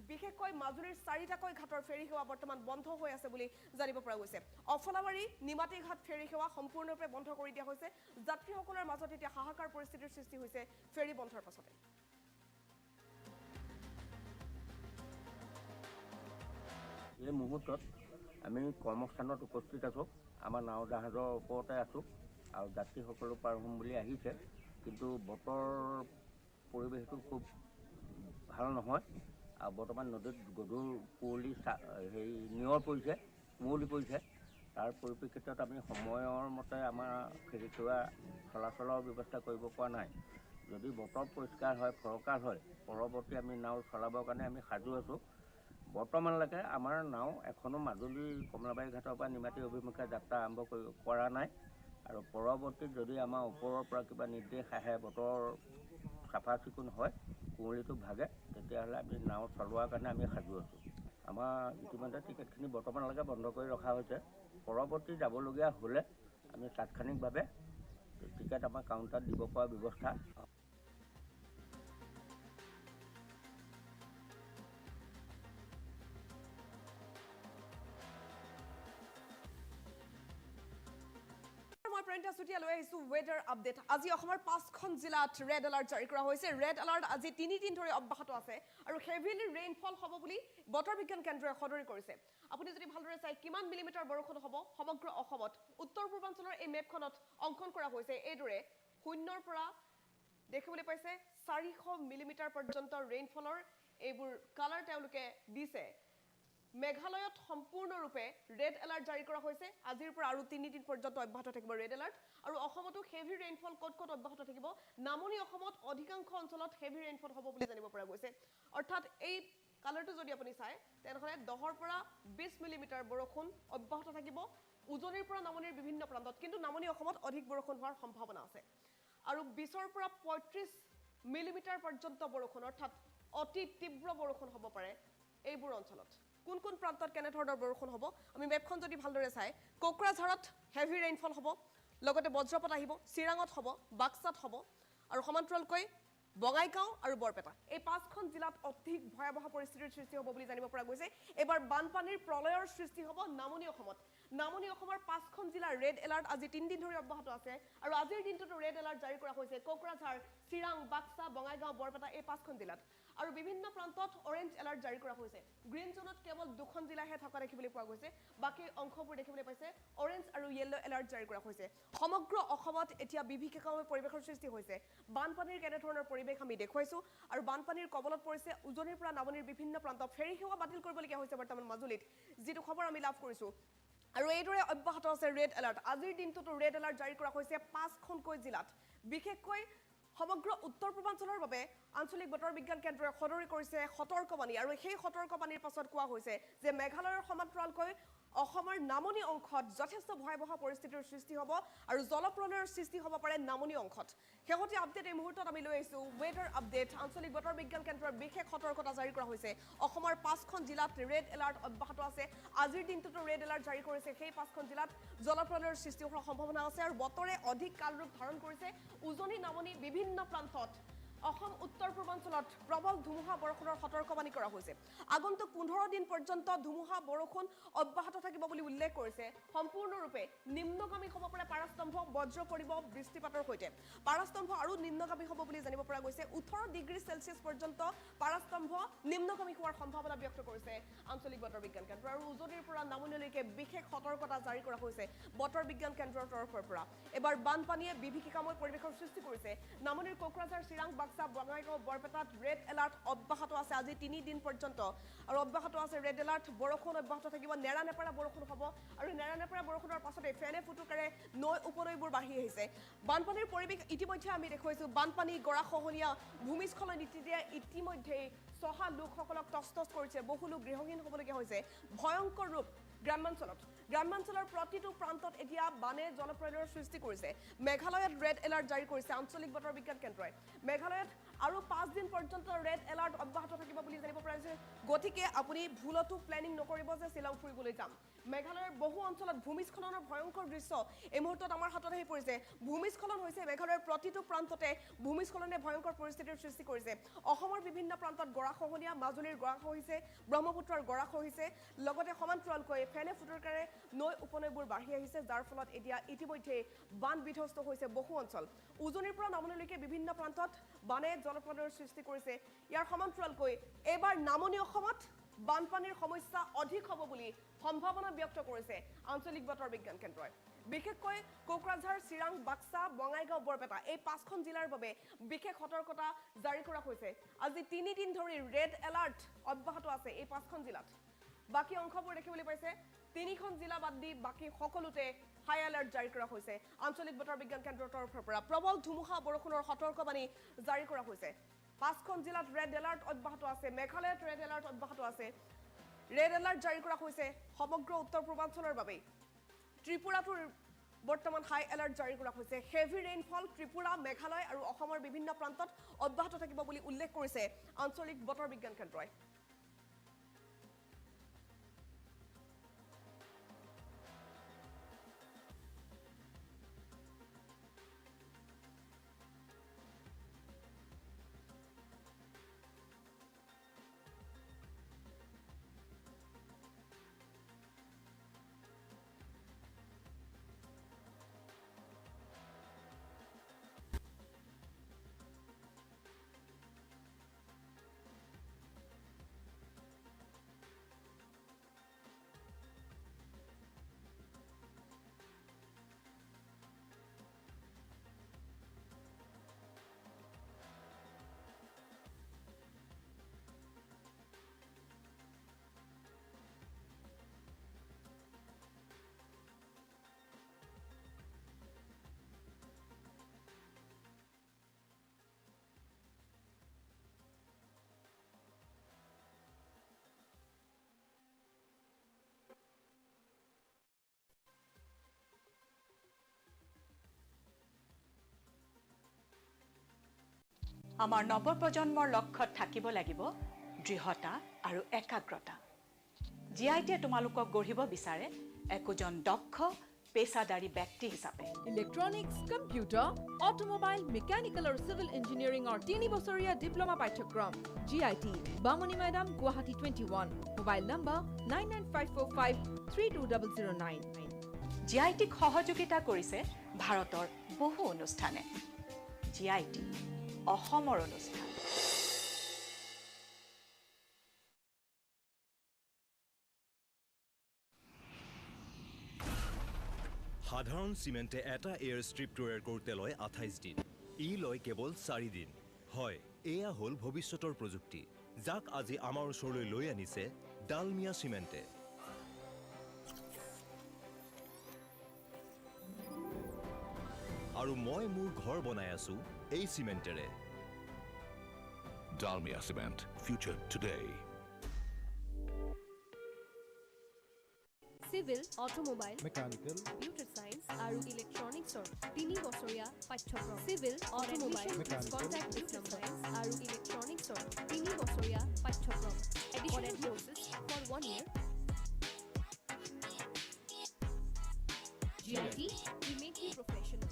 বিশেষকৈ মাজুলীৰ 4টাকৈ ঘাটৰ ফেৰী সেৱা বৰ্তমান বন্ধ হৈ আছে বুলি জানিব পৰা গৈছে অফলাবাৰী নিমাতী ঘাট ফেৰী সেৱা সম্পূৰ্ণৰূপে বন্ধ কৰি দিয়া হৈছে যাত্ৰীসকলৰ মাজত এতিয়া হাহাকাৰ পৰিস্থিতিৰ সৃষ্টি হৈছে ফেৰী বন্ধৰ পাছতে এই মুহূৰ্তত আমি কৰ্মস্থানত উপস্থিত আছোঁ আমাৰ নাও জাহাজৰ ওপৰতে আছোঁ আৰু যাত্ৰীসকলো পাৰ হ'ম বুলি আহিছে কিন্তু বতৰ পৰিৱেশটো খুব ভাল নহয় আৰু বৰ্তমান নদীত গধুৰ কুঁৱলী নিয়ৰ পৰিছে কুঁৱলী পৰিছে তাৰ পৰিপ্ৰেক্ষিতত আমি সময়ৰ মতে আমাৰ ফেৰী সেৱা চলাচলৰ ব্যৱস্থা কৰিব পৰা নাই যদি বতৰ পৰিষ্কাৰ হয় ফৰকাল হয় পৰৱৰ্তী আমি নাও চলাবৰ কাৰণে আমি সাজু আছোঁ বৰ্তমানলৈকে আমাৰ নাও এখনো মাজুলী কমলাবাৰী ঘাটৰ পৰা নিমাতী অভিমুখে যাত্ৰা আৰম্ভ কৰা নাই আৰু পৰৱৰ্তীত যদি আমাৰ ওপৰৰ পৰা কিবা নিৰ্দেশ আহে বতৰ চাফা চিকুণ হয় কুঁৱলীটো ভাগে তেতিয়াহ'লে আমি নাও চলোৱাৰ কাৰণে আমি সাজু আছোঁ আমাৰ ইতিমধ্যে টিকেটখিনি বৰ্তমানলৈকে বন্ধ কৰি ৰখা হৈছে পৰৱৰ্তী যাবলগীয়া হ'লে আমি তাৎক্ষণিকভাৱে টিকেট আমাৰ কাউণ্টাৰত দিব পৰা ব্যৱস্থা মই প্ৰিয়ংকা চুটিয়া লৈ আহিছো ৱেডাৰ আপডেট আজি অসমৰ 5খন জিলাত ৰেড এলাৰ্ট জাৰি কৰা হৈছে ৰেড এলাৰ্ট আজি 3 দিন ধৰি অব্যাহত আছে আৰু হেভিলি ৰেইনফল হ'ব বুলি বতৰ বিজ্ঞান কেন্দ্ৰই সদৰি কৰিছে আপুনি যদি ভালদৰে চাই কিমান মিলিমিটাৰ বৰষুণ হ'ব সমগ্ৰ অসমত উত্তৰ পূৰ্বাঞ্চলৰ এই মেপখনত অংকন কৰা হৈছে এইদৰে 0ৰ পৰা দেখিবলৈ পাইছে 400 মিলিমিটাৰ পৰ্যন্ত ৰেইনফলৰ এইবোৰ কালাৰ তেওঁলোকে দিছে মেঘালয়ত সম্পূৰ্ণৰূপে ৰেড এলাৰ্ট জাৰি কৰা হৈছে আজিৰ পৰা আৰু 3 দিন পৰ্যন্ত অব্যাহত থাকিব ৰেড এলাৰ্ট আৰু অসমতো হেভি ৰেইনফল ক'ত অব্যাহত থাকিব নামনি অসমত অধিকাংশ অঞ্চলত হেভি ৰেইনফল হ'ব বুলি জানিব পৰা গৈছে অৰ্থাৎ এই কালাৰটো যদি আপুনি চাই তেনেহ'লে 10ৰ পৰা 20 মিলিমিটাৰ বৰষুণ অব্যাহত থাকিব উজনিৰ পৰা নামনিৰ বিভিন্ন প্ৰান্তত কিন্তু নামনি অসমত অধিক বৰষুণ হোৱাৰ সম্ভাৱনা আছে আৰু 20ৰ পৰা 35 মিলিমিটাৰ পৰ্যন্ত বৰষুণ অৰ্থাৎ অতি তীব্ৰ বৰষুণ হ'ব পাৰে এইবোৰ অঞ্চলত কোন কোন প্ৰান্তত কেনে ধৰণৰ বৰষুণ হ'ব আমি মেপখন যদি ভালদৰে চাই কোকৰাঝাৰত হেভি ৰেইনফল হ'ব লগতে বজ্ৰপাত আহিব চিৰাঙত হ'ব বাক্সাত হ'ব আৰু সমান্তৰালকৈ বঙাইগাঁও আৰু বৰপেটা এই 5খন জিলাত অধিক ভয়াবহ পৰিস্থিতিৰ সৃষ্টি হ'ব বুলি জানিব পৰা গৈছে এবাৰ বানপানীৰ প্ৰলয়ৰ সৃষ্টি হ'ব নামনি অসমৰ 5খন জিলাৰ ৰেড এলাৰ্ট আজি 3 দিন ধৰি অব্যাহত আছে আৰু আজিৰ দিনটোতো ৰেড এলাৰ্ট জাৰি কৰা হৈছে কোকৰাঝাৰ চিৰাং বাক্সা বঙাইগাঁও বৰপেটা এই 5খন জিলাত আৰু বিভিন্ন প্ৰান্তত অৰেঞ্জ এলাৰ্ট জাৰি কৰা হৈছে গ্ৰীণ জোনত কেৱল 2খন জিলাহে থকা দেখিবলৈ পোৱা গৈছে বাকি অংশবোৰ দেখিবলৈ পাইছে অৰেঞ্জ আৰু য়েলো এলাৰ্ট জাৰি কৰা হৈছে সমগ্ৰ অসমত এতিয়া বিভীষিকাময় পৰিৱেশৰ সৃষ্টি হৈছে বানপানীৰ কেনে ধৰণৰ পৰিৱেশ আমি দেখুৱাইছো আৰু বানপানীৰ কবলত পৰিছে উজনিৰ পৰা নামনিৰ বিভিন্ন প্ৰান্ত ফেৰী সেৱা বাতিল কৰিবলগীয়া হৈছে বৰ্তমান মাজুলীত যিটো খবৰ আমি লাভ কৰিছো আৰু এইদৰে অব্যাহত আছে ৰেড এলাৰ্ট আজিৰ দিনটোতো ৰেড এলাৰ্ট জাৰি কৰা হৈছে 5খনকৈ জিলাত বিশেষকৈ সমগ্ৰ উত্তৰ পূৰ্বাঞ্চলৰ বাবে আঞ্চলিক বতৰ বিজ্ঞান কেন্দ্ৰই সদৰি কৰিছে সতৰ্কবাণী আৰু সেই সতৰ্কবাণীৰ পাছত কোৱা হৈছে যে মেঘালয়ৰ সমান্তৰালকৈ অসমৰ নামনি অংশত যথেষ্ট ভয়াৱহ পৰিস্থিতিৰ সৃষ্টি হ'ব আৰু জলপ্ৰলয়ৰ সৃষ্টি হ'ব পাৰে নামনি অংশত শেহতীয়া আপডেট এই মুহূৰ্তত আমি লৈ আহিছোঁ ৱেডাৰ আপডেট আঞ্চলিক বতৰ বিজ্ঞান কেন্দ্ৰৰ বিশেষ সতৰ্কতা জাৰি কৰা হৈছে অসমৰ 5খন জিলাত ৰেড এলাৰ্ট অব্যাহত আছে আজিৰ দিনটোতো ৰেড এলাৰ্ট জাৰি কৰিছে সেই 5খন জিলাত জলপ্ৰলয়ৰ সৃষ্টি হোৱাৰ সম্ভাৱনা আছে আৰু বতৰে অধিক কালৰূপ ধাৰণ কৰিছে উজনি নামনি বিভিন্ন প্ৰান্তত অসম উত্তৰ পূৰ্বাঞ্চলত প্ৰবল ধুমুহা বৰষুণৰ সতৰ্কবাণী কৰা হৈছে আগন্তুক 15 দিন পৰ্যন্ত ধুমুহা বৰষুণ অব্যাহত থাকিব বুলি উল্লেখ কৰিছে সম্পূৰ্ণৰূপে নিম্নগামী হ'ব পাৰে পাৰাস্তম্ভ বজ্ৰ পৰিব বৃষ্টিপাতৰ সৈতে পাৰাস্তম্ভ আৰু নিম্নগামী হ'ব বুলি জানিব পৰা গৈছে 18 ডিগ্ৰী সেলচিয়াছ পৰ্যন্ত পাৰাস্তম্ভ নিম্নগামী হোৱাৰ সম্ভাৱনা ব্যক্ত কৰিছে আঞ্চলিক বতৰ বিজ্ঞান কেন্দ্ৰ আৰু উজনিৰ পৰা নামনিলৈকে বিশেষ সতৰ্কতা জাৰি কৰা হৈছে বতৰ বিজ্ঞান কেন্দ্ৰৰ তৰফৰ পৰা এবাৰ বানপানীয়ে বিভীষিকাময় পৰিৱেশৰ সৃষ্টি কৰিছে নামনিৰ কোকৰাঝাৰ চিৰাং বঙাইগাঁও বৰপেটাত ৰেড এলাৰ্ট অব্যাহত আছে আজি 3 দিন পৰ্যন্ত আৰু অব্যাহত আছে ৰেড এলাৰ্ট বৰষুণ অব্যাহত থাকিব নেৰানেপেৰা বৰষুণ হ'ব আৰু নেৰানেপেৰা বৰষুণৰ পাছতে ফেনে ফুটুকাৰে নৈ উপনৈবোৰ বাঢ়ি আহিছে বানপানীৰ পৰিৱেশ ইতিমধ্যে আমি দেখুৱাইছোঁ বানপানী গৰাখহনীয়া ভূমিস্খলন ইতিমধ্যে সহা লোকসকলক তছতছ কৰিছে বহু লোক গৃহহীন হ'বলগীয়া হৈছে ভয়ংকৰ ৰূপ গ্ৰাম্যাঞ্চলৰ প্ৰতিটো প্ৰান্তত এতিয়া বানে জলপ্ৰলয়ৰ সৃষ্টি কৰিছে মেঘালয়ত ৰেড এলাৰ্ট জাৰি কৰিছে আঞ্চলিক বতৰ বিজ্ঞান কেন্দ্ৰই মেঘালয়ত আৰু 5 দিন পৰ্যন্ত ৰেড এলাৰ্ট অব্যাহত থাকিব বুলি জানিব পৰা গৈছে গতিকে আপুনি ভুলতো প্লেনিং নকৰিব যে শিলং ফুৰিবলৈ যাম মেঘালয়ৰ বহু অঞ্চলত ভূমিস্খলনৰ ভয়ংকৰ দৃশ্য এই মুহূৰ্তত আমাৰ হাতত আহি পৰিছে ভূমিস্খলন হৈছে মেঘালয়ৰ প্ৰতিটো প্ৰান্ততে ভূমিস্খলনে ভয়ংকৰ পৰিস্থিতিৰ সৃষ্টি কৰিছে অসমৰ বিভিন্ন প্ৰান্তত গৰাখহনীয়া মাজুলীৰ গৰাখহিছে ব্ৰহ্মপুত্ৰৰ গৰাখহিছে লগতে সমান্তৰালকৈ ফেনে ফুটুকাৰে নৈ উপনৈবোৰ বাঢ়ি আহিছে যাৰ ফলত এতিয়া ইতিমধ্যে বান বিধ্বস্ত হৈছে বহু অঞ্চল উজনিৰ পৰা নামনিলৈকে বিভিন্ন প্ৰান্তত বানে জলপ্ৰলয়ৰ সৃষ্টি কৰিছে ইয়াৰ সমান্তৰালকৈ এবাৰ নামনি অসমত বানপানীৰ সমস্যা অধিক হ'ব বুলি সম্ভাৱনা ব্যক্ত কৰিছে আঞ্চলিক বতৰ বিজ্ঞান কেন্দ্ৰই বিশেষকৈ কোকৰাঝাৰ চিৰাং বাক্সা বঙাইগাঁও বৰপেটা এই 5খন জিলাৰ বাবে বিশেষ সতৰ্কতা জাৰি কৰা হৈছে আজি 3 দিন ধৰি ৰেড এলাৰ্ট অব্যাহত আছে এই 5খন জিলাত বাকি অংশবোৰ দেখিবলৈ পাইছে 3খন জিলা বাদ দি বাকি সকলোতে হাই এলাৰ্ট জাৰি কৰা হৈছে আঞ্চলিক বতৰ বিজ্ঞান কেন্দ্ৰৰ তৰফৰ পৰা প্ৰবল ধুমুহা বৰষুণৰ সতৰ্কবাণী জাৰি কৰা হৈছে 5খন জিলাত ৰেড এলাৰ্ট অব্যাহত আছে মেঘালয়ত ৰেড এলাৰ্ট অব্যাহত আছে ৰেড এলাৰ্ট জাৰি কৰা হৈছে সমগ্ৰ উত্তৰ পূৰ্বাঞ্চলৰ বাবে ত্ৰিপুৰাটো বৰ্তমান হাই এলাৰ্ট জাৰি কৰা হৈছে হেভি ৰেইনফল ত্ৰিপুৰা মেঘালয় আৰু অসমৰ বিভিন্ন প্ৰান্তত অব্যাহত থাকিব বুলি উল্লেখ কৰিছে আঞ্চলিক বতৰ বিজ্ঞান কেন্দ্ৰই আমাৰ নৱপ্ৰজন্মৰ লক্ষ্যত থাকিব লাগিব দৃঢ়তা আৰু একাগ্ৰতা জিআইটিয়ে তোমালোকক গঢ়িব বিচাৰে একোজন দক্ষ পেছাদাৰী ব্যক্তি হিচাপে ইলেক্ট্ৰনিক্স কম্পিউটাৰ অটোমোবাইল মেকানিকেল আৰু সিভিল ইঞ্জিনিয়াৰিঙৰ 3 বছৰীয়া ডিপ্লোমা পাঠ্যক্ৰম জিআইটি বামনি মৈদাম গুৱাহাটী 21 মোবাইল নম্বৰ 9954532009 জিআইটিক সহযোগিতা কৰিছে ভাৰতৰ বহু অনুষ্ঠানে জিআইটি অসমৰ অনুষ্ঠান সাধাৰণ চিমেণ্টে এটা এয়াৰ ষ্ট্ৰিপ তৈয়াৰ কৰোঁতে লয় 28 দিন ই লয় কেৱল 4 দিন হয় এয়া হ'ল ভৱিষ্যতৰ প্ৰযুক্তি যাক আজি আমাৰ ওচৰলৈ লৈ আনিছে ডালমিয়া চিমেণ্টে আৰু মই মোৰ ঘৰ বনাই আছো এই চিমেণ্টেৰে Dalmia Cement. Future today. Civil, automobile, mechanical, computer science আৰু ইলেক্ট্ৰনিক্সৰ 3 বছৰীয়া পাঠ্যক্ৰম। Civil, automobile, contract business science আৰু ইলেক্ট্ৰনিক্সৰ 3 বছৰীয়া পাঠ্যক্ৰম। Additional courses for 1 year. GIT, we make you professional.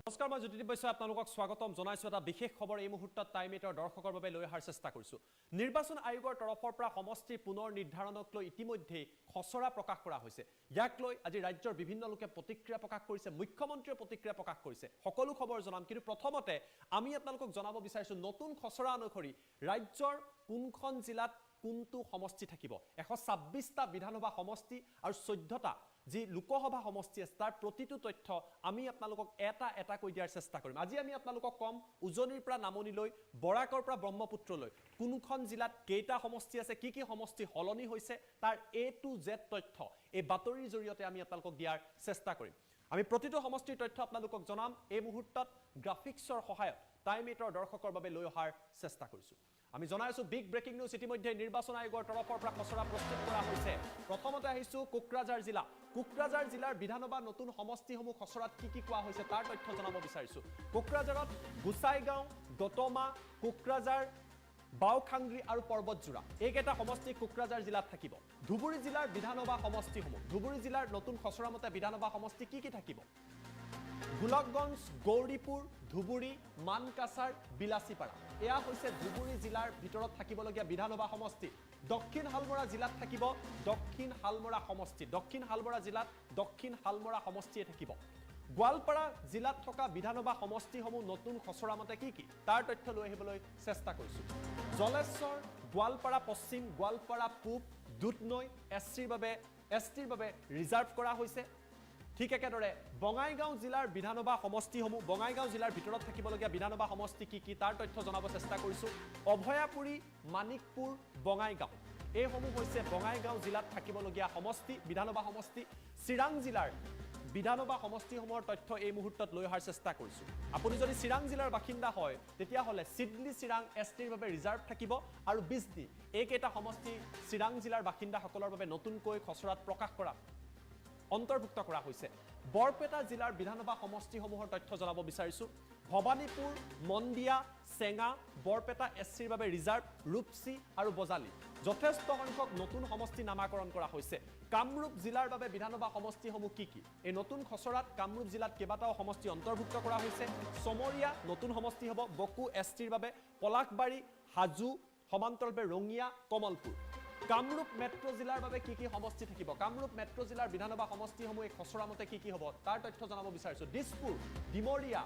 নমস্কাৰ, মই জ্যোতিদীপ বৈশ্য আপোনালোকক স্বাগতম জনাইছোঁ। এটা বিশেষ খবৰ এই মুহূৰ্তত টাইম 8ৰ দৰ্শকৰ বাবে লৈ অহাৰ চেষ্টা কৰিছোঁ। নিৰ্বাচন আয়োগৰ তৰফৰ পৰা সমষ্টিৰ পুনৰ নিৰ্ধাৰণক লৈ ইতিমধ্যে খচৰা প্ৰকাশ কৰা হৈছে। ইয়াক লৈ আজি ৰাজ্যৰ বিভিন্ন লোকে প্ৰতিক্ৰিয়া প্ৰকাশ কৰিছে, মুখ্যমন্ত্ৰীয়ে প্ৰতিক্ৰিয়া প্ৰকাশ কৰিছে। সকলো খবৰ জনাম, কিন্তু প্ৰথমতে আমি আপোনালোকক জনাব বিচাৰিছোঁ নতুন খচৰা অনুসৰি ৰাজ্যৰ কোনখন জিলাত কোনটো সমষ্টি থাকিব। 126টা বিধানসভা সমষ্টি আৰু 14টা যি লোকসভা সমষ্টি আছে তাৰ প্ৰতিটো তথ্য আমি আপোনালোকক এটা এটাকৈ দিয়াৰ চেষ্টা কৰিম। আজি আমি আপোনালোকক কম উজনিৰ পৰা নামনিলৈ, বৰাকৰ পৰা ব্ৰহ্মপুত্ৰলৈ কোনখন জিলাত কেইটা সমষ্টি আছে, কি কি সমষ্টি সলনি হৈছে, তাৰ A to Z তথ্য এই বাতৰিৰ জৰিয়তে আমি আপোনালোকক দিয়াৰ চেষ্টা কৰিম। আমি প্ৰতিটো সমষ্টিৰ তথ্য আপোনালোকক জনাম। এই মুহূৰ্তত গ্ৰাফিক্সৰ সহায়ত টাইম 8ৰ দৰ্শকৰ বাবে লৈ অহাৰ চেষ্টা কৰিছোঁ। আমি জনাইছোঁ বিগ ব্ৰেকিং নিউজ ইতিমধ্যে নিৰ্বাচন আয়োগৰ তৰফৰ পৰা খচৰা প্ৰস্তুত কৰা হৈছে। প্ৰথমতে আহিছোঁ কোকৰাঝাৰ জিলা। কোকৰাঝাৰ জিলাৰ বিধানসভা নতুন সমষ্টিসমূহ খচৰাত কি কি কোৱা হৈছে তাৰ তথ্য জনাব বিচাৰিছোঁ। কোকৰাঝাৰত গোসাইগাঁও, দতমা, কোকৰাঝাৰ, বাওখাংগ্ৰি আৰু পৰ্বতজোৰা এইকেইটা সমষ্টি কোকৰাঝাৰ জিলাত থাকিব। ধুবুৰী জিলাৰ বিধানসভা সমষ্টিসমূহ, ধুবুৰী জিলাৰ নতুন খচৰা মতে বিধানসভা সমষ্টি কি কি থাকিব? গোলকগঞ্জ, গৌৰীপুৰ, ধুবুৰী, মানকাছাৰ, বিলাচীপাৰা এয়া হৈছে ধুবুৰী জিলাৰ ভিতৰত থাকিবলগীয়া বিধানসভা সমষ্টি। দক্ষিণ হালমৰা জিলাত থাকিব দক্ষিণ হালমৰা সমষ্টি। দক্ষিণ হালমৰা জিলাত দক্ষিণ হালমৰা সমষ্টিয়ে থাকিব। গোৱালপাৰা জিলাত থকা বিধানসভা সমষ্টিসমূহ নতুন খচৰা মতে কি কি তাৰ তথ্য লৈ আহিবলৈ চেষ্টা কৰিছোঁ। জলেশ্বৰ, গোৱালপাৰা পশ্চিম, গোৱালপাৰা পূব, দুধনৈ এছটিৰ বাবে ৰিজাৰ্ভ কৰা হৈছে। ঠিক একেদৰে বঙাইগাঁও জিলাৰ বিধানসভা সমষ্টিসমূহ, বঙাইগাঁও জিলাৰ ভিতৰত থাকিবলগীয়া বিধানসভা সমষ্টি কি কি তাৰ তথ্য জনাব চেষ্টা কৰিছোঁ। অভয়াপুৰী, মানিকপুৰ, বঙাইগাঁও এইসমূহ হৈছে বঙাইগাঁও জিলাত থাকিবলগীয়া সমষ্টি, বিধানসভা সমষ্টি। চিৰাং জিলাৰ বিধানসভা সমষ্টিসমূহৰ তথ্য এই মুহূৰ্তত লৈ অহাৰ চেষ্টা কৰিছোঁ। আপুনি যদি চিৰাং জিলাৰ বাসিন্দা হয় তেতিয়াহ'লে চিডলি চিৰাং এছটিৰ বাবে ৰিজাৰ্ভ থাকিব আৰু বিজনী এইকেইটা সমষ্টি চিৰাং জিলাৰ বাসিন্দাসকলৰ বাবে নতুনকৈ খচৰাত প্ৰকাশ কৰা অন্তৰ্ভুক্ত কৰা হৈছে। বৰপেটা জিলাৰ বিধানসভা সমষ্টিসমূহৰ তথ্য জনাব বিচাৰিছোঁ। ভৱানীপুৰ, মন্দিয়া, চেঙা, বৰপেটা এছচিৰ বাবে ৰিজাৰ্ভ, ৰূপচি আৰু বজালি যথেষ্ট সংখ্যক নতুন সমষ্টি নামাকৰণ কৰা হৈছে। কামৰূপ জিলাৰ বাবে বিধানসভা সমষ্টিসমূহ কি কি? এই নতুন খচৰাত কামৰূপ জিলাত কেইবাটাও সমষ্টি অন্তৰ্ভুক্ত কৰা হৈছে। চমৰীয়া নতুন সমষ্টি হ'ব বকু এছটিৰ বাবে, পলাশবাৰী, হাজো, সমান্তৰালভাৱে ৰঙিয়া, কমলপুৰ। কামৰূপ মেট্ৰ' জিলাৰ বাবে কি কি সমষ্টি থাকিব? কামৰূপ মেট্ৰ' জিলাৰ বিধানসভা সমষ্টিসমূহ এই খচৰা মতে কি কি হ'ব তাৰ তথ্য জনাব বিচাৰিছোঁ। দিছপুৰ, ডিমৰীয়া,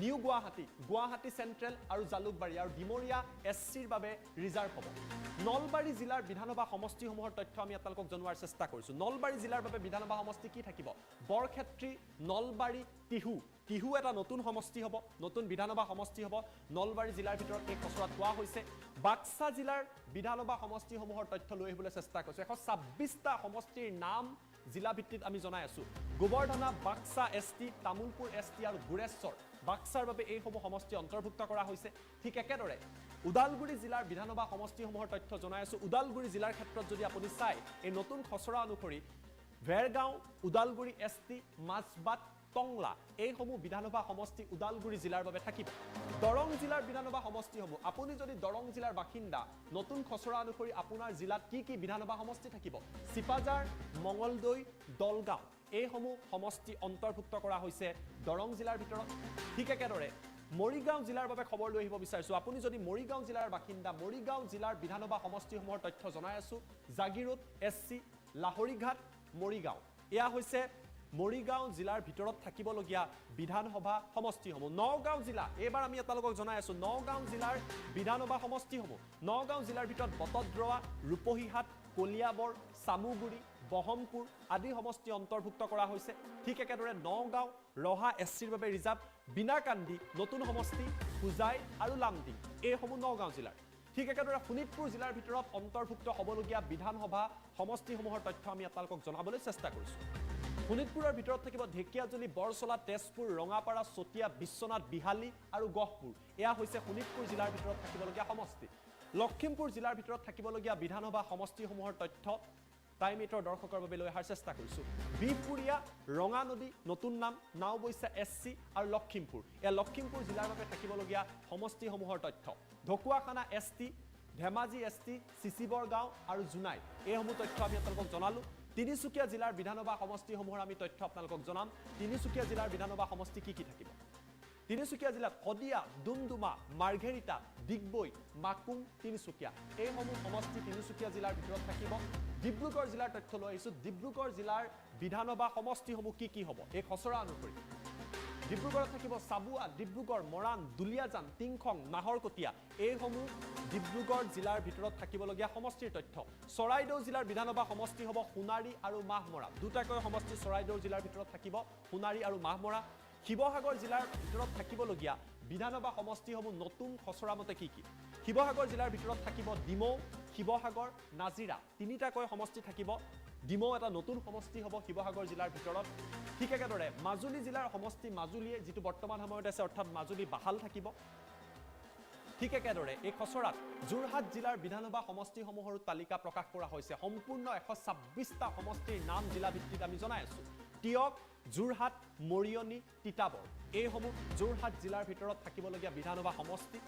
নিউ গুৱাহাটী, গুৱাহাটী চেণ্ট্ৰেল আৰু জালুকবাৰী আৰু ডিমৰীয়া এছচিৰ বাবে ৰিজাৰ্ভ হ'ব। নলবাৰী জিলাৰ বিধানসভা সমষ্টিসমূহৰ তথ্য আমি আপোনালোকক জনোৱাৰ চেষ্টা কৰিছোঁ। নলবাৰী জিলাৰ বাবে বিধানসভা সমষ্টি কি থাকিব? বৰক্ষেত্ৰী, নলবাৰী, টিহু। টিহু এটা নতুন সমষ্টি হ'ব, নতুন বিধানসভা সমষ্টি হ'ব। নলবাৰী জিলাৰ ভিতৰত এই খচৰাত কোৱা হৈছে। বাক্সা জিলাৰ বিধানসভা সমষ্টিসমূহৰ তথ্য লৈ আহিবলৈ চেষ্টা কৰিছোঁ। 126টা সমষ্টিৰ নাম জিলা ভিত্তিত আমি জনাই আছোঁ। গোবৰ্ধনা, বাক্সা এছটি, তামুলপুৰ এছটি আৰু গুৰেশ্বৰ বাক্সাৰ বাবে এইসমূহ সমষ্টি অন্তৰ্ভুক্ত কৰা হৈছে। ঠিক একেদৰে ওদালগুৰি জিলাৰ বিধানসভা সমষ্টিসমূহৰ তথ্য জনাই আছোঁ। ওদালগুৰি জিলাৰ ক্ষেত্ৰত যদি আপুনি চাই এই নতুন খচৰা অনুসৰি ভেৰগাঁও, ওদালগুৰি এছটি, মাজবাট, টংলা এইসমূহ বিধানসভা সমষ্টি ওদালগুৰি জিলাৰ বাবে থাকিব। দৰং জিলাৰ বিধানসভা সমষ্টিসমূহ, আপুনি যদি দৰং জিলাৰ বাসিন্দা নতুন খচৰা অনুসৰি আপোনাৰ জিলাত কি কি বিধানসভা সমষ্টি থাকিব? চিপাঝাৰ, মঙলদৈ, দলগাঁও এইসমূহ সমষ্টি অন্তৰ্ভুক্ত কৰা হৈছে দৰং জিলাৰ ভিতৰত। ঠিক একেদৰে মৰিগাঁও জিলাৰ বাবে খবৰ লৈ আহিব বিচাৰিছোঁ। আপুনি যদি মৰিগাঁও জিলাৰ বাসিন্দা, মৰিগাঁও জিলাৰ বিধানসভা সমষ্টিসমূহৰ তথ্য জনাই আছোঁ। জাগিৰোড এছচি, লাহৰীঘাট, মৰিগাঁও এয়া হৈছে মৰিগাঁও জিলাৰ ভিতৰত থাকিবলগীয়া বিধানসভা সমষ্টিসমূহ। নগাঁও জিলা এইবাৰ আমি আপোনালোকক জনাই আছোঁ। নগাঁও জিলাৰ বিধানসভা সমষ্টিসমূহ, নগাঁও জিলাৰ ভিতৰত বটদ্ৰৱা, ৰূপহীহাট, কলিয়াবৰ, চামুগুৰি, বহমপুৰ আদি সমষ্টি অন্তৰ্ভুক্ত কৰা হৈছে। ঠিক একেদৰে নগাঁও, ৰহা এছচিৰ বাবে ৰিজাৰ্ভ, বিনাকান্দি নতুন সমষ্টি, হোজাই আৰু লামডিং এইসমূহ নগাঁও জিলাৰ। ঠিক একেদৰে শোণিতপুৰ জিলাৰ ভিতৰত অন্তৰ্ভুক্ত হ'বলগীয়া বিধানসভা সমষ্টিসমূহৰ তথ্য আমি আপোনালোকক জনাবলৈ চেষ্টা কৰিছোঁ। শোণিতপুৰৰ ভিতৰত থাকিব ঢেকিয়াজুলি, বৰচলা, তেজপুৰ, ৰঙাপাৰা, চতিয়া, বিশ্বনাথ, বিহালী আৰু গহপুৰ। এয়া হৈছে শোণিতপুৰ জিলাৰ ভিতৰত থাকিবলগীয়া সমষ্টি। লখিমপুৰ জিলাৰ ভিতৰত থাকিবলগীয়া বিধানসভা সমষ্টিসমূহৰ তথ্য টাইম 8ৰ দৰ্শকৰ বাবে লৈ অহাৰ চেষ্টা কৰিছোঁ। বিহপুৰীয়া, ৰঙানদী, নতুন নাম, নাওবৈচা SC আৰু লখিমপুৰ। এয়া লখিমপুৰ জিলাৰ বাবে থাকিবলগীয়া সমষ্টিসমূহৰ তথ্য। ঢকুৱাখানা ST, ধেমাজি ST, চিচিবৰ গাঁও আৰু জোনাই, এইসমূহ তথ্য আমি আপোনালোকক জনালোঁ। তিনিচুকীয়া জিলাৰ বিধানসভা সমষ্টিসমূহৰ আমি তথ্য আপোনালোকক জনাম। তিনিচুকীয়া জিলাৰ বিধানসভা সমষ্টি কি থাকিব? তিনিচুকীয়া জিলাত শদিয়া, ডুমডুমা, মাৰ্ঘেৰিটা, ডিগবৈ, মাকুম, তিনিচুকীয়া, এইসমূহ সমষ্টি তিনিচুকীয়া জিলাৰ ভিতৰত থাকিব। ডিব্ৰুগড় জিলাৰ তথ্য লৈ আহিছোঁ। ডিব্ৰুগড় জিলাৰ বিধানসভা সমষ্টিসমূহ কি হ'ব এই খচৰা অনুসৰি? ডিব্ৰুগড়ত থাকিব চাবুৱা, ডিব্ৰুগড়, মৰাণ, দুলীয়াজান, টিংখং, নাহৰকটীয়া, এইসমূহ ডিব্ৰুগড় জিলাৰ ভিতৰত থাকিবলগীয়া সমষ্টিৰ তথ্য। চৰাইদেউ জিলাৰ বিধানসভা সমষ্টি হ'ব সোণাৰী আৰু মাহমৰা। দুটাকৈ সমষ্টি চৰাইদেউ জিলাৰ ভিতৰত থাকিব, সোণাৰী আৰু মাহমৰা। শিৱসাগৰ জিলাৰ ভিতৰত থাকিবলগীয়া বিধানসভা সমষ্টিসমূহ নতুন খচৰা মতে কি? শিৱসাগৰ জিলাৰ ভিতৰত থাকিব ডিমৌ, শিৱসাগৰ, নাজিৰা, তিনিটাকৈ সমষ্টি থাকিব। ডিমৌ এটা নতুন সমষ্টি হ'ব শিৱসাগৰ জিলাৰ ভিতৰত। ঠিক একেদৰে মাজুলী জিলাৰ সমষ্টি মাজুলীয়ে যিটো বৰ্তমান সময়ত আছে, অৰ্থাৎ মাজুলী বাহাল থাকিব। ঠিক একেদৰে এই খচৰাত যোৰহাট জিলাৰ বিধানসভা সমষ্টিসমূহৰ তালিকা প্ৰকাশ কৰা হৈছে। সম্পূৰ্ণ 126টা সমষ্টিৰ নাম জিলা ভিত্তিত আমি জনাই আছোঁ। টিয়ক, যোৰহাট, মৰিয়নি, তিতাবৰ, এইসমূহ যোৰহাট জিলাৰ ভিতৰত থাকিবলগীয়া বিধানসভা সমষ্টি।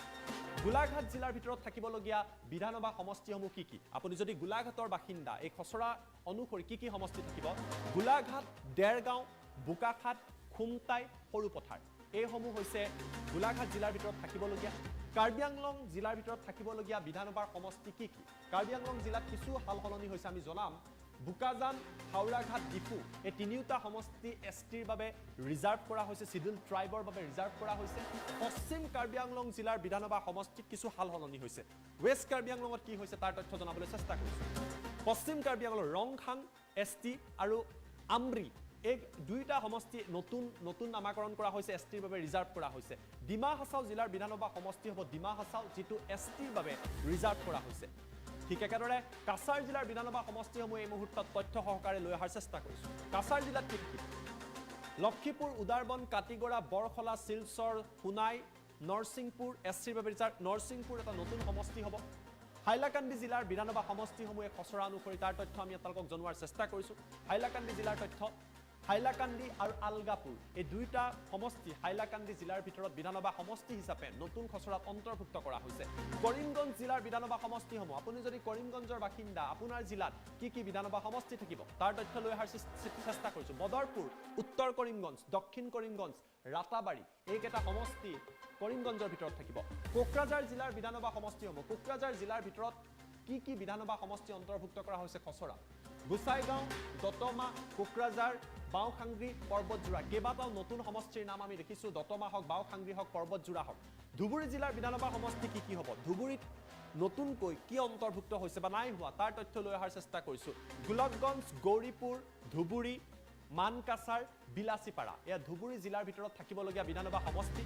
গোলাঘাট জিলাৰ ভিতৰত থাকিবলগীয়া বিধানসভা সমষ্টিসমূহ কি? আপুনি যদি গোলাঘাটৰ বাসিন্দা, এই খচৰা অনুসৰি কি সমষ্টি থাকিব? গোলাঘাট, ডেৰগাঁও, বোকাখাট, খুমটাই, সৰুপথাৰ, এইসমূহ হৈছে গোলাঘাট জিলাৰ ভিতৰত থাকিবলগীয়া। কাৰ্বি আংলং জিলাৰ ভিতৰত থাকিবলগীয়া বিধানসভাৰ সমষ্টি কি? কাৰ্বি আংলং জিলাত কিছু সাল সলনি হৈছে আমি জনাম। বোকাজান, হাওৰাঘাট, ডিফু, এই তিনিওটা সমষ্টি STৰ বাবে ৰিজাৰ্ভ কৰা হৈছে, চিডিউল ট্ৰাইবৰ বাবে ৰিজাৰ্ভ কৰা হৈছে। পশ্চিম কাৰ্বি আংলং জিলাৰ বিধানসভা সমষ্টিত কিছু সাল সলনি হৈছে। ৱেষ্ট কাৰ্বি আংলঙত কি হৈছে তাৰ তথ্য জনাবলৈ চেষ্টা কৰিছোঁ। পশ্চিম কাৰ্বি আংলং ৰংখাং ST আৰু আমৰি, এই দুইটা সমষ্টি নতুন নামাকৰণ কৰা হৈছে, STৰ বাবে ৰিজাৰ্ভ কৰা হৈছে। ডিমা হাছাও জিলাৰ বিধানসভা সমষ্টি হ'ব ডিমা হাছাও, যিটো STৰ বাবে ৰিজাৰ্ভ কৰা হৈছে। ঠিক একেদৰে কাছাৰ জিলাৰ বিধানসভা সমষ্টিসমূহ এই মুহূৰ্তত তথ্য সহকাৰে লৈ অহাৰ চেষ্টা কৰিছোঁ। কাছাৰ জিলাত কি থাকিব? লক্ষীপুৰ, উদাৰবন, কাটিগড়া, বৰখলা, শিলচৰ, সোণাই, নৰসিংপুৰ, SCৰ বাবে ৰিজাৰ্ভ। নৰসিংপুৰ এটা নতুন সমষ্টি হ'ব। হাইলাকান্দি জিলাৰ বিধানসভা সমষ্টিসমূহে খচৰা অনুসৰি তাৰ তথ্য আমি আপোনালোকক জনোৱাৰ চেষ্টা কৰিছোঁ। হাইলাকান্দি জিলাৰ তথ্য, হাইলাকান্দি আৰু আলগাপুৰ, এই দুইটা সমষ্টি হাইলাকান্দি জিলাৰ ভিতৰত বিধানসভা সমষ্টি হিচাপে নতুন খচৰাত অন্তৰ্ভুক্ত কৰা হৈছে। কৰিমগঞ্জ জিলাৰ বিধানসভা সমষ্টিসমূহ, আপুনি যদি কৰিমগঞ্জৰ বাসিন্দা, আপোনাৰ জিলাত কি বিধানসভা সমষ্টি থাকিব তাৰ তথ্য লৈ অহাৰ চেষ্টা কৰিছোঁ। বদৰপুৰ, উত্তৰ কৰিমগঞ্জ, দক্ষিণ কৰিমগঞ্জ, ৰাতাবাৰী, এইকেইটা সমষ্টি কৰিমগঞ্জৰ ভিতৰত থাকিব। কোকৰাঝাৰ জিলাৰ বিধানসভা সমষ্টিসমূহ, কোকৰাঝাৰ জিলাৰ ভিতৰত কি বিধানসভা সমষ্টি অন্তৰ্ভুক্ত কৰা হৈছে খচৰা? গোসাইগাঁও, দতমা, কোকৰাঝাৰ, বাওখাংগি, পৰ্বতজোৰা, কেইবাটাও নতুন সমষ্টিৰ নাম আমি দেখিছোঁ। দতমা হওক, বাওখাংগি হওক, পৰ্বতজোৰা হওক। ধুবুৰী জিলাৰ বিধানসভা সমষ্টি কি হ'ব? ধুবুৰীত নতুনকৈ কি অন্তৰ্ভুক্ত হৈছে বা নাই হোৱা তাৰ তথ্য লৈ অহাৰ চেষ্টা কৰিছোঁ। গোলকগঞ্জ, গৌৰীপুৰ, ধুবুৰী, মানকাছাৰ, বিলাচীপাৰা, এয়া ধুবুৰী জিলাৰ ভিতৰত থাকিবলগীয়া বিধানসভা সমষ্টি।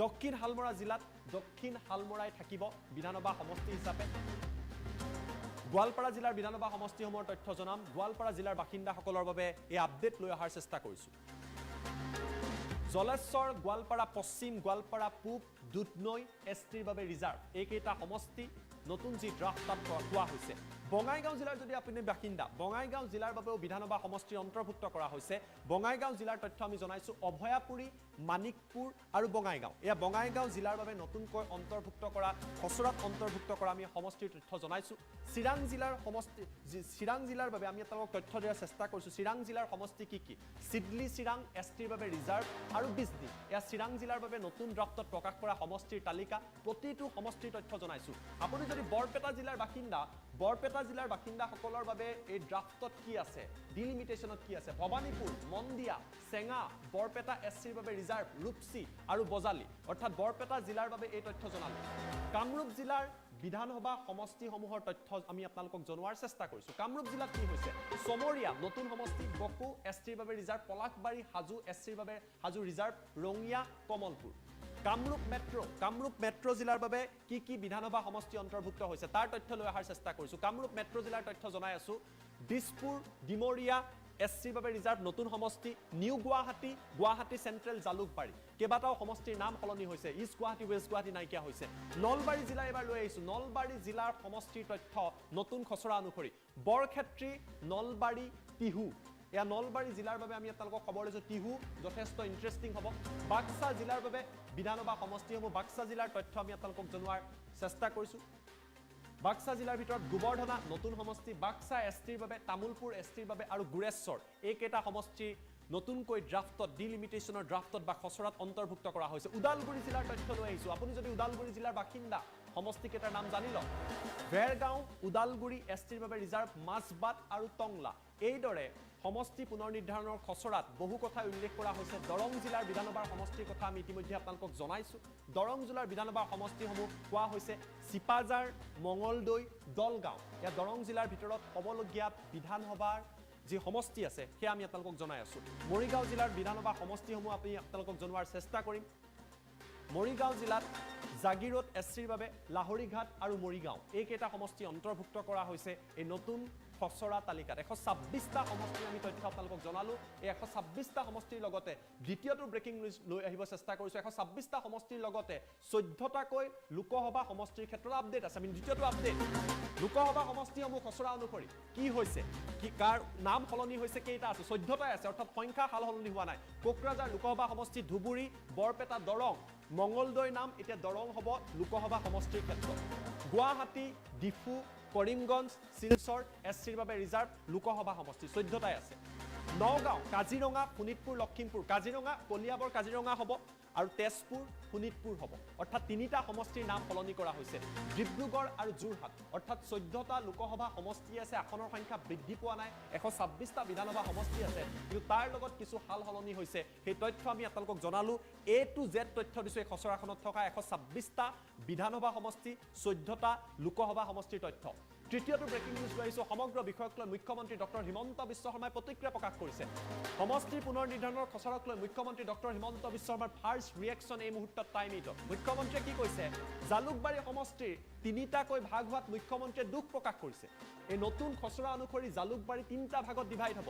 দক্ষিণ হালমৰা জিলাত দক্ষিণ হালমৰাই থাকিব বিধানসভা সমষ্টি হিচাপে। গোৱালপাৰা জিলাৰ বিধানসভা সমষ্টিসমূহৰ তথ্য জনাম। গোৱালপাৰা জিলাৰ বাসিন্দাসকলৰ বাবে এই আপডেট লৈ অহাৰ চেষ্টা কৰিছোঁ। জলেশ্বৰ, গোৱালপাৰা পশ্চিম, গোৱালপাৰা পূব, দুধনৈ, STৰ বাবে ৰিজাৰ্ভ, এইকেইটা সমষ্টি নতুন যি ড্ৰাফ্টত কোৱা হৈছে। বঙাইগাঁও জিলাৰ যদি আপুনি বাসিন্দা, বঙাইগাঁও জিলাৰ বাবেও বিধানসভা সমষ্টিৰ অন্তৰ্ভুক্ত কৰা হৈছে। বঙাইগাঁও জিলাৰ তথ্য আমি জনাইছোঁ। অভয়াপুৰী, মানিকপুৰ আৰু বঙাইগাঁও, এয়া বঙাইগাঁও জিলাৰ বাবে নতুনকৈ অন্তৰ্ভুক্ত কৰা, খচৰাত অন্তৰ্ভুক্ত কৰা আমি সমষ্টিৰ তথ্য জনাইছোঁ। চিৰাং জিলাৰ বাবে আমি আপোনালোকক তথ্য দিয়াৰ চেষ্টা কৰিছোঁ। চিৰাং জিলাৰ সমষ্টি কি? চিডলি চিৰাং, STৰ বাবে ৰিজাৰ্ভ আৰু বিজনী, এয়া চিৰাং জিলাৰ বাবে নতুন ড্ৰাফ্টত প্ৰকাশ কৰা সমষ্টিৰ তালিকা। প্ৰতিটো সমষ্টিৰ তথ্য জনাইছোঁ। আপুনি যদি বৰপেটা জিলাৰ বাসিন্দা, বৰপেটা জিলাৰ বাসিন্দাসকলৰ বাবে এই ড্ৰাফ্টত কি আছে, ডিলিমিটেশ্যনত কি আছে? ভৱানীপুৰ, মন্দিয়া, চেঙা, বৰপেটা SCৰ বাবে ৰিজাৰ্ভ, ৰূপসী আৰু বজালী, অৰ্থাৎ বৰপেটা জিলাৰ বাবে এই তথ্য জনালোঁ। কামৰূপ জিলাৰ বিধানসভা সমষ্টিসমূহৰ তথ্য আমি আপোনালোকক জনোৱাৰ চেষ্টা কৰিছোঁ। কামৰূপ জিলাত কি হৈছে? চমৰীয়া নতুন সমষ্টি, বকো STৰ বাবে ৰিজাৰ্ভ, পলাশবাৰী, হাজো SCৰ বাবে হাজো ৰিজাৰ্ভ, ৰঙিয়া, কমলপুৰ। কামৰূপ মেট্ৰ' জিলাৰ বাবে কি বিধানসভা সমষ্টি অন্তৰ্ভুক্ত হৈছে তাৰ তথ্য লৈ অহাৰ চেষ্টা কৰিছোঁ। কামৰূপ মেট্ৰ' জিলাৰ তথ্য জনাই আছোঁ। দিছপুৰ, ডিমৰীয়া, এছচিৰ বাবে ৰিজাৰ্ভ নতুন সমষ্টি নিউ গুৱাহাটী গুৱাহাটী চেণ্ট্ৰেল জালুকবাৰী কেইবাটাও সমষ্টিৰ নাম সলনি হৈছে ইষ্ট গুৱাহাটী ৱেষ্ট গুৱাহাটী নাইকিয়া হৈছে নলবাৰী জিলা এবাৰ লৈ আহিছোঁ নলবাৰী জিলাৰ সমষ্টিৰ তথ্য নতুন খচৰা অনুসৰি বৰক্ষেত্ৰী নলবাৰী টিহু এয়া নলবাৰী জিলাৰ বাবে আমি আপোনালোকক খবৰ লৈছোঁ টিহু যথেষ্ট ইণ্টাৰেষ্টিং হ'ব বাক্সা জিলাৰ বাবে বিধানসভা সমষ্টিসমূহ বাক্সা জিলাৰ তথ্য আমি আপোনালোকক জনোৱাৰ চেষ্টা কৰিছোঁ বাক্সা জিলাৰ ভিতৰত গোবৰ্ধনা নতুন সমষ্টি বাক্সা এছটিৰ বাবে তামুলপুৰ এছটিৰ বাবে আৰু গুৰেশ্বৰ এইকেইটা সমষ্টি নতুনকৈ ড্ৰাফটত ডিলিমিটেশ্যনৰ ড্ৰাফটত বা খচৰাত অন্তৰ্ভুক্ত কৰা হৈছে ওদালগুৰি জিলাৰ তথ্য লৈ আহিছোঁ আপুনি যদি ওদালগুৰি জিলাৰ বাসিন্দা সমষ্টিকেইটাৰ নাম জানি লওক ভেৰগাঁও ওদালগুৰি এছটিৰ বাবে ৰিজাৰ্ভ মাছবাট আৰু টংলা এইদৰে সমষ্টি পুনৰ নিৰ্ধাৰণৰ খচৰাত বহু কথা উল্লেখ কৰা হৈছে দৰং জিলাৰ বিধানসভাৰ সমষ্টিৰ কথা আমি ইতিমধ্যে আপোনালোকক জনাইছোঁ দৰং জিলাৰ বিধানসভাৰ সমষ্টিসমূহ কোৱা হৈছে চিপাজাৰ মঙলদৈ দলগাঁও এয়া দৰং জিলাৰ ভিতৰত হ'বলগীয়া বিধানসভাৰ যি সমষ্টি আছে সেয়া আমি আপোনালোকক জনাই আছোঁ মৰিগাঁও জিলাৰ বিধানসভা সমষ্টিসমূহ আমি আপোনালোকক জনোৱাৰ চেষ্টা কৰিম মৰিগাঁও জিলাত জাগিৰোড এছচিৰ বাবে লাহৰীঘাট আৰু মৰিগাঁও এইকেইটা সমষ্টি অন্তৰ্ভুক্ত কৰা হৈছে এই নতুন খচৰা তালিকাত 126টা সমষ্টিৰ আমি তথ্য আপোনালোকক জনালোঁ এই 126টা সমষ্টিৰ লগতে দ্বিতীয়টো ব্ৰেকিং নিউজ লৈ আহিব চেষ্টা কৰিছোঁ 126টা সমষ্টিৰ লগতে 14টাকৈ লোকসভা সমষ্টিৰ ক্ষেত্ৰত আপডেট আছে আমি দ্বিতীয়টো আপডেট লোকসভা সমষ্টিসমূহ খচৰা অনুসৰি কি হৈছে কি কাৰ নাম সলনি হৈছে কেইটা আছে 14টাই আছে অৰ্থাৎ সংখ্যা সাল সলনি হোৱা নাই কোকৰাঝাৰ লোকসভা সমষ্টি ধুবুৰী বৰপেটা দৰং মঙলদৈ নাম এতিয়া দৰং হ'ব লোকসভা সমষ্টিৰ ক্ষেত্ৰত গুৱাহাটী ডিফু কৰিমগঞ্জ শিলচৰ এছচিৰ বাবে ৰিজাৰ্ভ লোকসভা সমষ্টি 14টাই আছে নগাঁও কাজিৰঙা শোণিতপুৰ লখিমপুৰ কাজিৰঙা কলিয়াবৰ কাজিৰঙা হ'ব আৰু তেজপুৰ শোণিতপুৰ হ'ব অৰ্থাৎ তিনিটা সমষ্টিৰ নাম সলনি কৰা হৈছে ডিব্ৰুগড় আৰু যোৰহাট অৰ্থাৎ 14টা লোকসভা সমষ্টি আছে আসনৰ সংখ্যা বৃদ্ধি পোৱা নাই 126টা বিধানসভা সমষ্টি আছে কিন্তু তাৰ লগত কিছু সাল সলনি হৈছে সেই তথ্য আমি আপোনালোকক জনালোঁ A to Z তথ্য দিছোঁ এই খচৰাখনত থকা 126টা বিধানসভা সমষ্টি 14টা লোকসভা সমষ্টিৰ তথ্য তৃতীয়টো ব্ৰেকিং নিউজ লৈ আহিছোঁ সমগ্ৰ বিষয়ক লৈ মুখ্যমন্ত্ৰী ডক্টৰ হিমন্ত বিশ্ব শৰ্মাই প্ৰতিক্ৰিয়া প্ৰকাশ কৰিছে সমষ্টিৰ পুনৰ নিৰ্ধাৰণৰ খচৰাক লৈ মুখ্যমন্ত্ৰী ডক্টৰ হিমন্ত বিশ্ব শৰ্মাৰ ফাৰ্ষ্ট ৰিয়েকশ্যন এই মুহূৰ্তত টাইম 8ত মুখ্যমন্ত্ৰীয়ে কি কৈছে জালুকবাৰী সমষ্টিৰ তিনিটাকৈ ভাগ হোৱাত মুখ্যমন্ত্ৰীয়ে দুখ প্ৰকাশ কৰিছে এই নতুন খচৰা অনুসৰি জালুকবাৰী তিনিটা ভাগত ডিভাইড হ'ব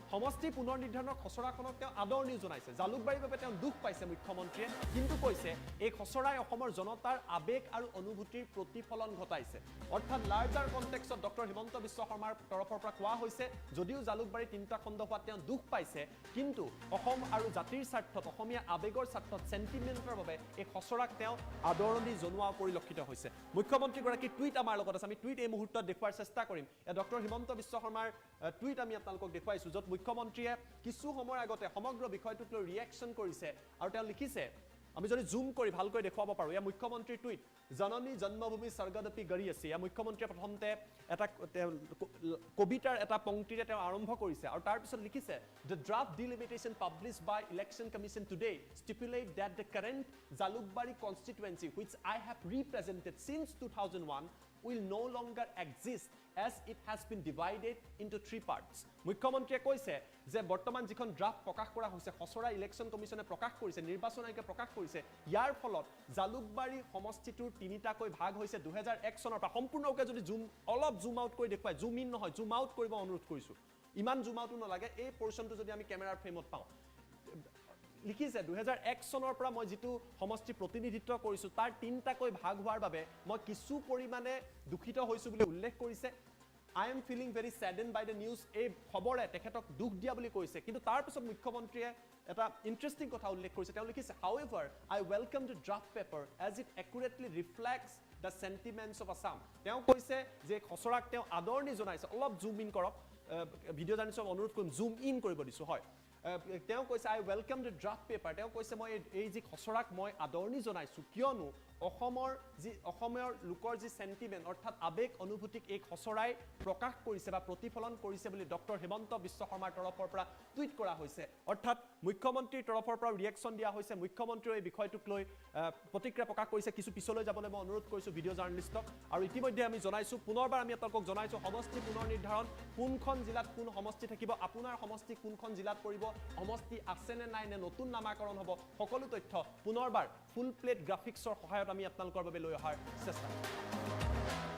সমষ্টিৰ পুনৰ নিৰ্ধাৰণৰ খচৰাখনক তেওঁ আদৰণি জনাইছে জালুকবাৰীৰ বাবে তেওঁ দুখ পাইছে মুখ্যমন্ত্ৰীয়ে কিন্তু কৈছে এই খচৰাই অসমৰ জনতাৰ আবেগ আৰু অনুভূতিৰ প্ৰতিফলন ঘটাইছে অৰ্থাৎ larger context doctor Himanta Biswa শৰ্মাৰ তৰফৰ পৰা কোৱা হৈছে যদিও জালুকবাৰী তিনিটা খণ্ড হোৱাত তেওঁ দুখ পাইছে কিন্তু অসম আৰু জাতিৰ স্বাৰ্থত অসমীয়া আবেগৰ স্বাৰ্থত চেণ্টিমেণ্টৰ বাবে এই খচৰাক তেওঁ আদৰণি জনোৱা পৰিলক্ষিত হৈছে মুখ্যমন্ত্ৰীগৰাকী টুইট আমাৰ লগত আছে আমি টুইট এই মুহূৰ্তত দেখুৱাৰ চেষ্টা কৰিম ডক্টৰ হিমন্ত বিশ্ব শৰ্মাৰ টুইট আমি আপোনালোকক দেখুৱাইছোঁ য'ত মুখ্যমন্ত্ৰীয়ে কিছু সময়ৰ আগতে সমগ্ৰ বিষয়টোক লৈ ৰিয়েকশ্যন কৰিছে আৰু তেওঁ লিখিছে আমি যদি জুম কৰি ভালকৈ দেখুৱাব পাৰোঁ এয়া মুখ্যমন্ত্ৰীৰ টুইট জননী জন্মভূমি স্বৰ্গদপি গৰি আছে এয়া মুখ্যমন্ত্ৰীয়ে প্ৰথমতে এটা কবিতাৰ এটা পংক্তিৰে তেওঁ আৰম্ভ কৰিছে আৰু তাৰপিছত লিখিছে the draft delimitation published by election commission today stipulate date the current Jalukbari constituency which I have represented since 2001 will no longer exist as it has been divided into 3 parts. মুখ্যমন্ত্ৰীয়ে কৈছে যে বৰ্তমান যিখন ড্ৰাফট প্ৰকাশ কৰা হৈছে খচৰা ইলেকশ্যন কমিশ্যনে প্ৰকাশ কৰিছে নিৰ্বাচন আয়োগে প্ৰকাশ কৰিছে ইয়াৰ ফলত জালুকবাৰী সমষ্টিটোৰ তিনিটাকৈ ভাগ হৈছে 2001 চনৰ পৰা সম্পূৰ্ণকৈ যদি অলপ জুম আউট কৰি দেখুৱাই জুম ইন নহয় জুম আউট কৰিব অনুৰোধ কৰিছোঁ ইমান জুম আউটো নালাগে এই পৰ্চনটো যদি আমি কেমেৰাৰ ফ্ৰেমত পাওঁ লিখিছে 2001 চনৰ পৰা মই যিটো সমষ্টি প্ৰতিনিধিত্ব কৰিছোঁ তাৰ তিনিটাকৈ ভাগ হোৱাৰ বাবে মই কিছু পৰিমাণে দুখিত হৈছোঁ বুলি উল্লেখ কৰিছে I am feeling very saddened by the news এই খবৰে তেখেতক দুখ দিয়া বুলি কৈছে কিন্তু তাৰপিছত মুখ্যমন্ত্ৰীয়ে এটা ইণ্টাৰেষ্টিং কথা উল্লেখ কৰিছে তেওঁ লিখিছে however I welcome the draft paper as it accurately reflects the sentiments of Assam তেওঁ কৈছে যে খচৰাক তেওঁ আদৰণি জনাইছে অলপ জুম ইন কৰক ভিডিঅ' জানিছোঁ অনুৰোধ কৰিম জুম ইন কৰিব দিছোঁ হয় তেওঁ কৈছে আই ৱেলকাম দ্য ড্ৰাফট পেপাৰ তেওঁ কৈছে মই এই যি খচৰাক মই আদৰণি জনাইছোঁ কিয়নো অসমৰ লোকৰ যি চেণ্টিমেণ্ট অৰ্থাৎ আবেগ অনুভূতিক এই খচৰাই প্ৰকাশ কৰিছে বা প্ৰতিফলন কৰিছে বুলি ডক্টৰ হিমন্ত বিশ্ব শৰ্মাৰ তৰফৰ পৰা টুইট কৰা হৈছে অৰ্থাৎ মুখ্যমন্ত্ৰীৰ তৰফৰ পৰা ৰিয়েকশ্যন দিয়া হৈছে মুখ্যমন্ত্ৰীয়ে এই বিষয়টোক লৈ প্ৰতিক্ৰিয়া প্ৰকাশ কৰিছে কিছু পিছলৈ যাবলৈ মই অনুৰোধ কৰিছোঁ ভিডিঅ' জাৰ্নেলিষ্টক আৰু ইতিমধ্যে আমি জনাইছোঁ পুনৰবাৰ আমি আপোনালোকক জনাইছোঁ সমষ্টি পুনৰ নিৰ্ধাৰণ কোনখন জিলাত কোন সমষ্টি থাকিব আপোনাৰ সমষ্টি কোনখন জিলাত পৰিব সমষ্টি আছে নে নাই নে নতুন নামাকৰণ হ'ব সকলো তথ্য পুনৰবাৰ ফুল প্লেট গ্ৰাফিক্সৰ সহায়ত আমি আপোনালোকৰ বাবে লৈ অহাৰ চেষ্টা কৰিম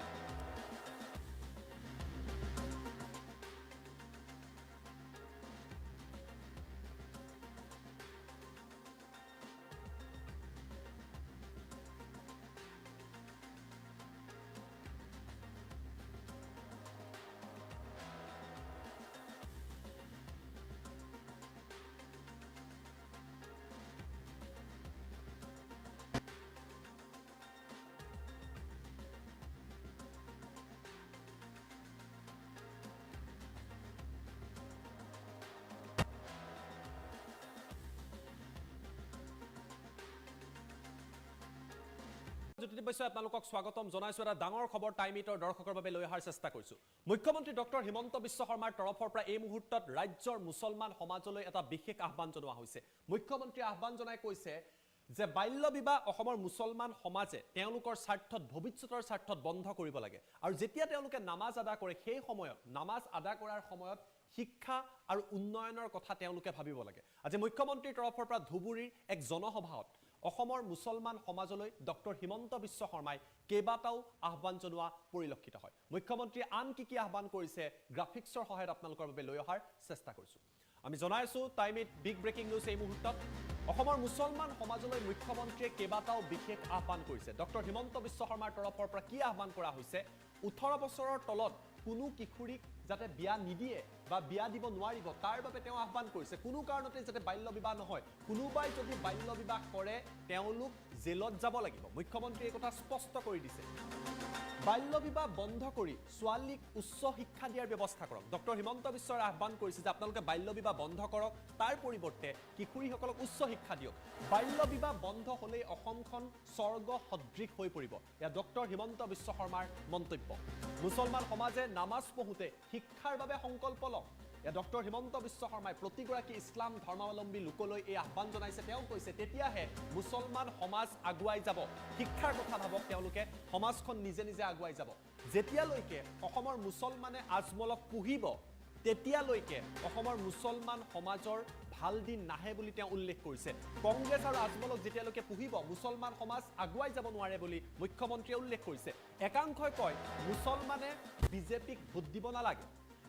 জ্যোতিদীপ বৈশ্যই আপোনালোকক স্বাগতম জনাইছোঁ। এটা ডাঙৰ খবৰ টাইম 8ৰ দৰ্শকৰ বাবে লৈ অহাৰ চেষ্টা কৰিছোঁ। মুখ্যমন্ত্ৰী ডক্টৰ হিমন্ত বিশ্ব শৰ্মাৰ তৰফৰ পৰা এই মুহূৰ্তত ৰাজ্যৰ মুছলমান সমাজলৈ এটা বিশেষ আহ্বান জনোৱা হৈছে। মুখ্যমন্ত্ৰীয়ে আহ্বান জনাই কৈছে যে বাল্য বিবাহ অসমৰ মুছলমান সমাজে তেওঁলোকৰ স্বাৰ্থত ভৱিষ্যতৰ স্বাৰ্থত বন্ধ কৰিব লাগে। আৰু যেতিয়া তেওঁলোকে নামাজ আদা কৰে সেই সময়ত নামাজ আদা কৰাৰ সময়ত শিক্ষা আৰু উন্নয়নৰ কথা তেওঁলোকে ভাবিব লাগে। আজি মুখ্যমন্ত্ৰীৰ তৰফৰ পৰা ধুবুৰীৰ এক জনসভাত অসমৰ মুছলমান সমাজলৈ ডক্টৰ হিমন্ত বিশ্ব শৰ্মাই কেইবাটাও আহ্বান জনোৱা পৰিলক্ষিত হয়। মুখ্যমন্ত্ৰীয়ে আন কি আহ্বান কৰিছে গ্ৰাফিক্সৰ সহায়ত আপোনালোকৰ বাবে লৈ অহাৰ চেষ্টা কৰিছোঁ। আমি জনাইছোঁ টাইম 8 বিগ ব্ৰেকিং নিউজ এই মুহূৰ্তত অসমৰ মুছলমান সমাজলৈ মুখ্যমন্ত্ৰীয়ে কেইবাটাও বিশেষ আহ্বান কৰিছে। ডক্টৰ হিমন্ত বিশ্ব শৰ্মাৰ তৰফৰ পৰা কি আহ্বান কৰা হৈছে 18 বছৰৰ তলত কোনো কিশোৰীক যাতে বিয়া নিদিয়ে বা বিয়া দিব নোৱাৰিব তাৰ বাবে তেওঁ আহ্বান কৰিছে। কোনো কাৰণতে যাতে বাল্য বিবাহ নহয়, কোনোবাই যদি বাল্য বিবাহ কৰে তেওঁলোক জেলত যাব লাগিব। মুখ্যমন্ত্ৰীয়ে এই কথা স্পষ্ট কৰি দিছে। বাল্য বিবাহ বন্ধ কৰি ছোৱালীক উচ্চ শিক্ষা দিয়াৰ ব্যৱস্থা কৰক। ডক্টৰ হিমন্ত বিশ্বই আহ্বান কৰিছে যে আপোনালোকে বাল্য বিবাহ বন্ধ কৰক, তাৰ পৰিৱৰ্তে কিশোৰীসকলক উচ্চ শিক্ষা দিয়ক। বাল্য বিবাহ বন্ধ হ'লেই অসমখন স্বৰ্গ সদৃশ হৈ পৰিব। এয়া ডক্টৰ হিমন্ত বিশ্ব শৰ্মাৰ মন্তব্য। মুছলমান সমাজে নামাজ পঢ়োঁতে শিক্ষাৰ বাবে সংকল্প লওক। এয়া ডক্টৰ হিমন্ত বিশ্ব শৰ্মাই প্ৰতিগৰাকী ইছলাম ধৰ্মাৱলম্বী লোকলৈ এই আহ্বান জনাইছে। তেওঁ কৈছে তেতিয়াহে মুছলমান সমাজ আগুৱাই যাব। শিক্ষাৰ কথা ভাবক তেওঁলোকে, সমাজখন নিজে নিজে আগুৱাই যাব। যেতিয়ালৈকে অসমৰ মুছলমানে আজমলক পুহিব তেতিয়ালৈকে অসমৰ মুছলমান সমাজৰ ভাল দিন নাহে বুলি তেওঁ উল্লেখ কৰিছে। কংগ্ৰেছ আৰু আজমলক যেতিয়ালৈকে পুহিব মুছলমান সমাজ আগুৱাই যাব নোৱাৰে বুলি মুখ্যমন্ত্ৰীয়ে উল্লেখ কৰিছে। একাংশই কয় মুছলমানে বিজেপিক ভোট দিব নালাগে,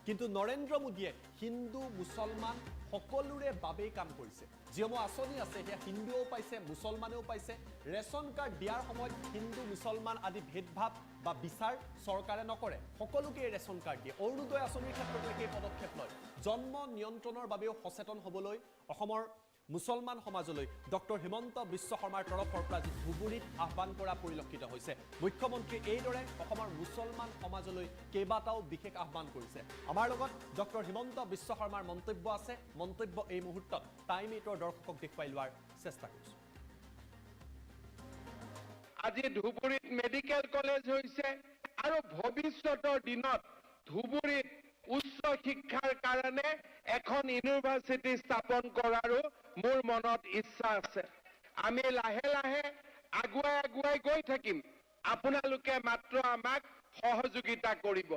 কিন্তু নৰেন্দ্ৰ মোদীয়ে হিন্দু মুছলমান সকলোৰে বাবেই কাম কৰিছে। যিসমূহ আঁচনি আছে সেয়া হিন্দুও পাইছে মুছলমানেও পাইছে। ৰেচন কাৰ্ড দিয়াৰ সময়ত হিন্দু মুছলমান আদি ভেদভাৱ বা বিচাৰ চৰকাৰে নকৰে, সকলোকে ৰেচন কাৰ্ড দিয়ে। অৰুণোদয় আঁচনিৰ ক্ষেত্ৰতো একেই পদক্ষেপ লয়। জন্ম নিয়ন্ত্ৰণৰ বাবেও সচেতন হ'বলৈ অসমৰ মুছলমান সমাজলৈ ডক্টৰ হিমন্ত বিশ্ব শৰ্মাৰ তৰফৰ পৰা যি ধুবুৰীত আহ্বান কৰা পৰিলক্ষিত হৈছে। মুখ্যমন্ত্ৰীয়ে এইদৰে অসমৰ মুছলমান সমাজলৈ কেইবাটাও বিশেষ আহ্বান কৰিছে। আমাৰ লগত ডক্টৰ হিমন্ত বিশ্ব শৰ্মাৰ মন্তব্য আছে। মন্তব্য এই মুহূৰ্তত টাইম 8ৰ দৰ্শকক দেখুৱাই লোৱাৰ চেষ্টা কৰিছোঁ। আজি ধুবুৰীত মেডিকেল কলেজ হৈছে আৰু ভৱিষ্যতৰ দিনত ধুবুৰীত উচ্চ শিক্ষাৰ কাৰণে এখন ইউনিভাৰ্চিটি স্থাপন কৰাৰো মোৰ মনত ইচ্ছা আছে। আমি লাহে লাহে আগুৱাই গৈ থাকিম। আপোনালোকে মাত্ৰ আমাক সহযোগিতা কৰিব।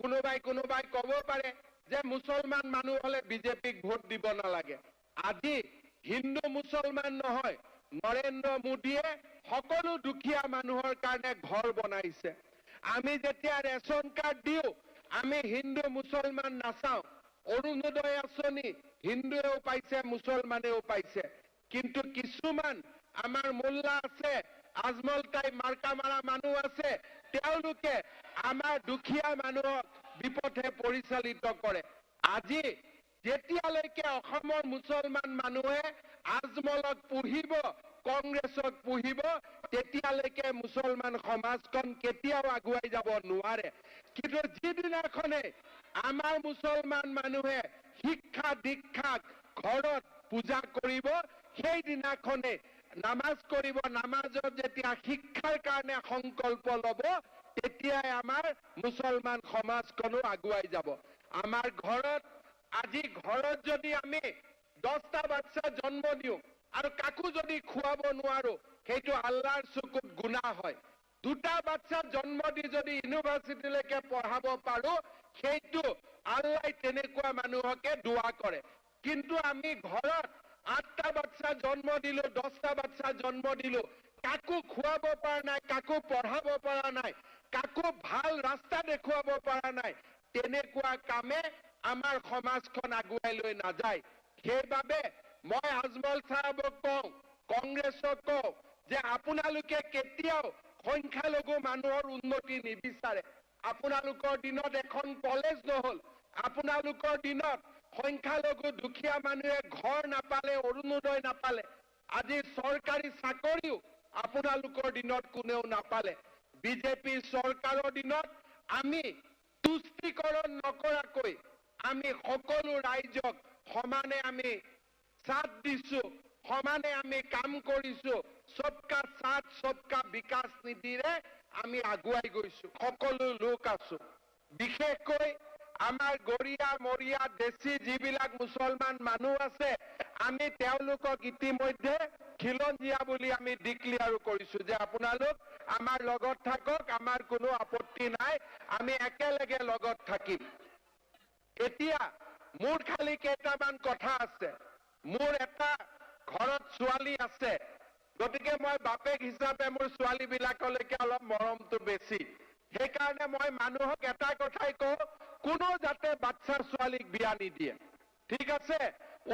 কোনোবাই ক'ব পাৰে যে মুছলমান মানুহ হলে বিজেপিক ভোট দিব নালাগে। আজি হিন্দু মুছলমান নহয়, নৰেন্দ্ৰ মোদীয়ে সকলো দুখীয়া মানুহৰ কাৰণে ঘৰ বনাইছে। আমি যেতিয়া ৰেচন কাৰ্ড দিওঁ আমি হিন্দু মুছলমান নাচাওঁ। অৰুণোদয় আঁচনি হিন্দুৱেও পাইছে মুছলমানেও পাইছে, কিন্তু কিছুমান আমাৰ মোল্লা আছে, আজমল টাইপ মাৰ্কা মাৰা মানুহ আছে, তেওঁলোকে আমাৰ দুখীয়া মানুহক বিপথে পৰিচালিত কৰে। আজি যেতিয়ালৈকে অসমৰ মুছলমান মানুহে আজমলক পুহিব কংগ্ৰেছক পুহিব তেতিয়ালৈকে মুছলমান সমাজখন কেতিয়াও আগুৱাই যাব নোৱাৰে। কিন্তু যিদিনাখনে আমাৰ মুছলমান মানুহে শিক্ষা দীক্ষাক ঘৰত পূজা কৰিব সেইদিনাখনে নামাজ কৰিব। নামাজত যেতিয়া শিক্ষাৰ কাৰণে সংকল্প ল'ব তেতিয়াই আমাৰ মুছলমান সমাজখনো আগুৱাই যাব। আমাৰ ঘৰত আজি ঘৰত যদি আমি 10টা বাচ্চা জন্ম দিওঁ আৰু কাকো যদি খুৱাব নোৱাৰো সেইটো আল্লাহৰ চকুত গুনাহ হয়। 2টা বাচ্চা জন্ম দি যদি ইউনিভাৰ্চিটিলৈকে পঢ়াব পাৰো সেইটো আল্লাহ তেনেকুৱা মানুহকে দোৱা কৰে। কিন্তু আমি ঘৰত 8টা বাচ্চা জন্ম দিলো, 10টা বাচ্চা জন্ম দিলো, কাকো খুৱাব পৰা নাই, কাকো পঢ়াব পৰা নাই, কাকো ভাল ৰাস্তা দেখুৱাব পৰা নাই, তেনেকুৱা কামে আমাৰ সমাজখন আগুৱাই লৈ নাযায়। সেইবাবে মই আজমল চাহাবক কওঁ, কংগ্ৰেছক কওঁ যে আপোনালোকে কেতিয়াও সংখ্যালঘু মানুহৰ উন্নতি নিবিচাৰে। আপোনালোকৰ দিনত এখন কলেজ নহল, আপোনালোকৰ দিনত সংখ্যালঘু দুখীয়া মানুহে ঘৰ নাপালে, অৰুণোদয় নাপালে। আজি চৰকাৰী চাকৰিও আপোনালোকৰ দিনত কোনেও নাপালে। বিজেপি চৰকাৰৰ দিনত আমি তুষ্টিকৰণ নকৰাকৈ আমি সকলো ৰাইজক সমানে আমি সাথ দিছো, সমানে আমি কাম কৰিছো সবকা সাথ সবকা বিকাশ নীতিৰে আমি আগুৱাই গৈছো সকলো লোক আছো বিশেষকৈ আমাৰ গৰিয়া মৰিয়া দেশী যিবিলাক মুছলমান মানুহ আছে আমি তেওঁলোকক ইতিমধ্যে খিলঞ্জীয়া বুলি আমি ডিক্লেয়াৰ কৰিছো যে আপোনালোক আমাৰ লগত থাকক আমাৰ কোনো আপত্তি নাই আমি একেলগে লগত থাকিম এতিয়া মোৰ খালি কেইটামান কথা আছে মোৰ এটা ঘৰত ছোৱালী আছে গতিকে মই বাপেক হিচাপে মোৰ ছোৱালীবিলাকলৈকে অলপ মৰমটো বেছি সেইকাৰণে মই মানুহক এটা কথাই কওঁ কোনো যাতে বাচ্চা ছোৱালীক বিয়া নিদিয়ে ঠিক আছে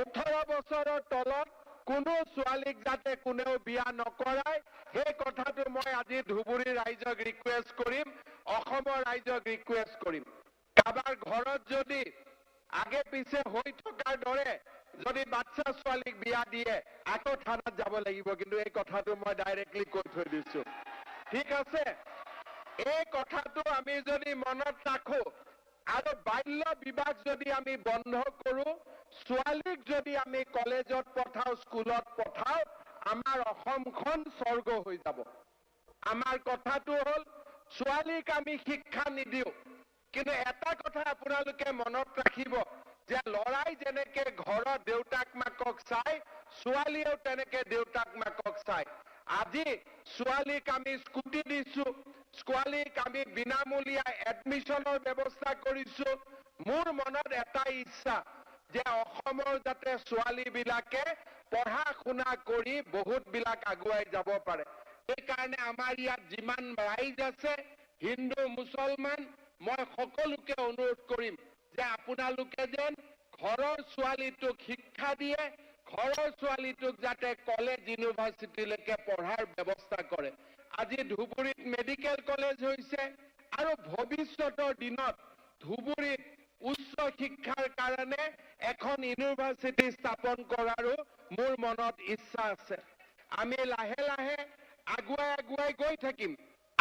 18 বছৰৰ তলত কোনো ছোৱালীক যাতে কোনেও বিয়া নকৰায় সেই কথাটো মই আজি ধুবুৰী ৰাইজক ৰিকুৱেষ্ট কৰিম অসমৰ ৰাইজক ৰিকুৱেষ্ট কৰিম কাবাৰ ঘৰত যদি আগে পিছে হৈ থকাৰ দৰে যদি বাচ্চা ছোৱালীক বিয়া দিয়ে আকৌ থানাত যাব লাগিব কিন্তু এই কথাটো মই ডাইৰেক্টলি কৈ থৈ দিছো ঠিক আছে এই কথাটো আমি যদি মনত ৰাখো আৰু বাল্য বিবাহ যদি আমি বন্ধ কৰো ছোৱালীক যদি আমি কলেজত পঠাও স্কুলত পঠাও আমাৰ অসমখন স্বৰ্গ হৈ যাব আমাৰ কথাটো হল ছোৱালীক আমি শিক্ষা নিদিও কিন্তু এটা কথা আপোনালোকে মনত ৰাখিব যে লৰাই যেনেকে ঘৰৰ দেউতাক মাকক চাই ছোৱালীয়েও তেনেকে দেউতাক মাকক চাই আজি ছোৱালীক আমি স্কুটি দিছো ছোৱালীক আমি বিনামূলীয়া এডমিশনৰ ব্যৱস্থা কৰিছো মোৰ মনত এটা ইচ্ছা যে অসমৰ যাতে ছোৱালীবিলাকে পঢ়া শুনা কৰি বহুত বিলাক আগুৱাই যাব পাৰে সেইকাৰণে আমাৰ ইয়াত যিমান ৰাইজ আছে হিন্দু মুছলমান মই সকলোকে অনুৰোধ কৰিম যে আপোনালোকে যেন ঘৰৰ ছোৱালীটোক শিক্ষা দিয়ে ঘৰৰ ছোৱালীটোক যাতে কলেজ ইউনিভাৰ্চিটিলৈকে পঢ়াৰ ব্যৱস্থা কৰে আজি ধুবুৰীত মেডিকেল কলেজ হৈছে আৰু ভৱিষ্যতৰ দিনত ধুবুৰীত উচ্চ শিক্ষাৰ কাৰণে এখন ইউনিভাৰ্চিটি স্থাপন কৰাৰো মোৰ মনত ইচ্ছা আছে আমি লাহে লাহে আগুৱাই গৈ থাকিম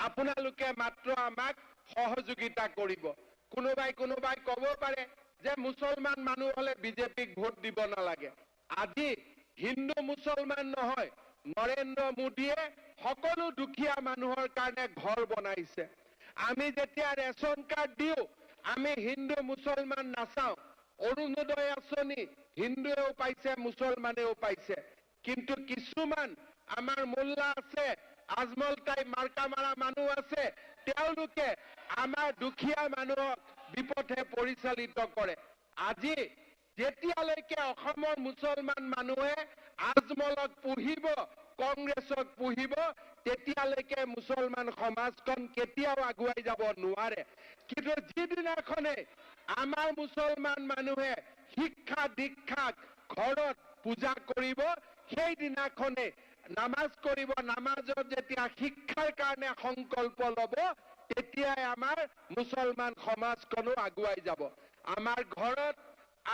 আপোনালোকে মাত্ৰ আমাক সহযোগিতা কৰিব কোনোবাই ক'ব পাৰে যে মুছলমান মানুহ হলে বিজেপিক ভোট দিব নালাগে আজি হিন্দু মুছলমান নহয় নৰেন্দ্ৰ মোদীয়ে সকলো দুখীয়া মানুহৰ কাৰণে ঘৰ বনাইছে আমি যেতিয়া ৰেচন কাৰ্ড দিও আমি হিন্দু মুছলমান নাচাও অৰুণোদয় আঁচনি হিন্দুৱেও পাইছে মুছলমানেও পাইছে কিন্তু কিছুমান আমাৰ মোল্লা আছে আজমল টাইপ মাৰ্কা মাৰা মানুহ আছে তেওঁলোকে আমাৰ দুখীয়া মানুহক বিপথে পৰিচালিত কৰে আজি যেতিয়ালৈকে অসমৰ মুছলমান মানুহে আজমলক পুহিব কংগ্ৰেছক পুহিব তেতিয়ালৈকে মুছলমান সমাজখন কেতিয়াও আগুৱাই যাব নোৱাৰে কিন্তু যিদিনাখনে আমাৰ মুছলমান মানুহে শিক্ষা দীক্ষাক ঘৰত পূজা কৰিব সেই দিনাখনে নামাজ কৰিব নামাজত যেতিয়া শিক্ষাৰ কাৰণে সংকল্প ল'ব তেতিয়াই আমাৰ মুছলমান সমাজখনো আগুৱাই যাব আমাৰ ঘৰত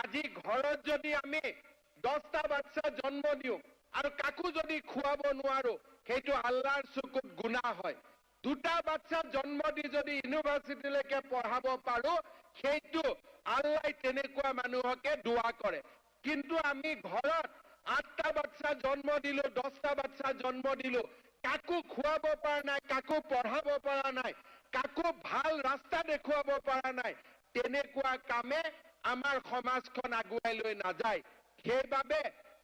আজি ঘৰত যদি আমি 10টা বাচ্চা জন্ম দিওঁ আৰু কাকো যদি খুৱাব নোৱাৰো সেইটো আল্লাহৰ চকুত গুনাহ হয় 2টা বাচ্চা জন্ম দি যদি ইউনিভাৰ্চিটিলৈকে পঢ়াব পাৰো সেইটো আল্লাহ তেনেকুৱা মানুহকে দোয়া কৰে কিন্তু আমি ঘৰত 8টা বাচ্চা জন্ম দিলো 10টা বাচ্চা জন্ম দিলো কাকো খুৱাব পৰা নাই কাকো পঢ়াব পৰা নাই কাকো ভাল ৰাস্তা দেখুৱাব পৰা নাই তেনেকুৱা কামে আমাৰ সমাজখন আগুৱাই লৈ নাযায় সেইবাবে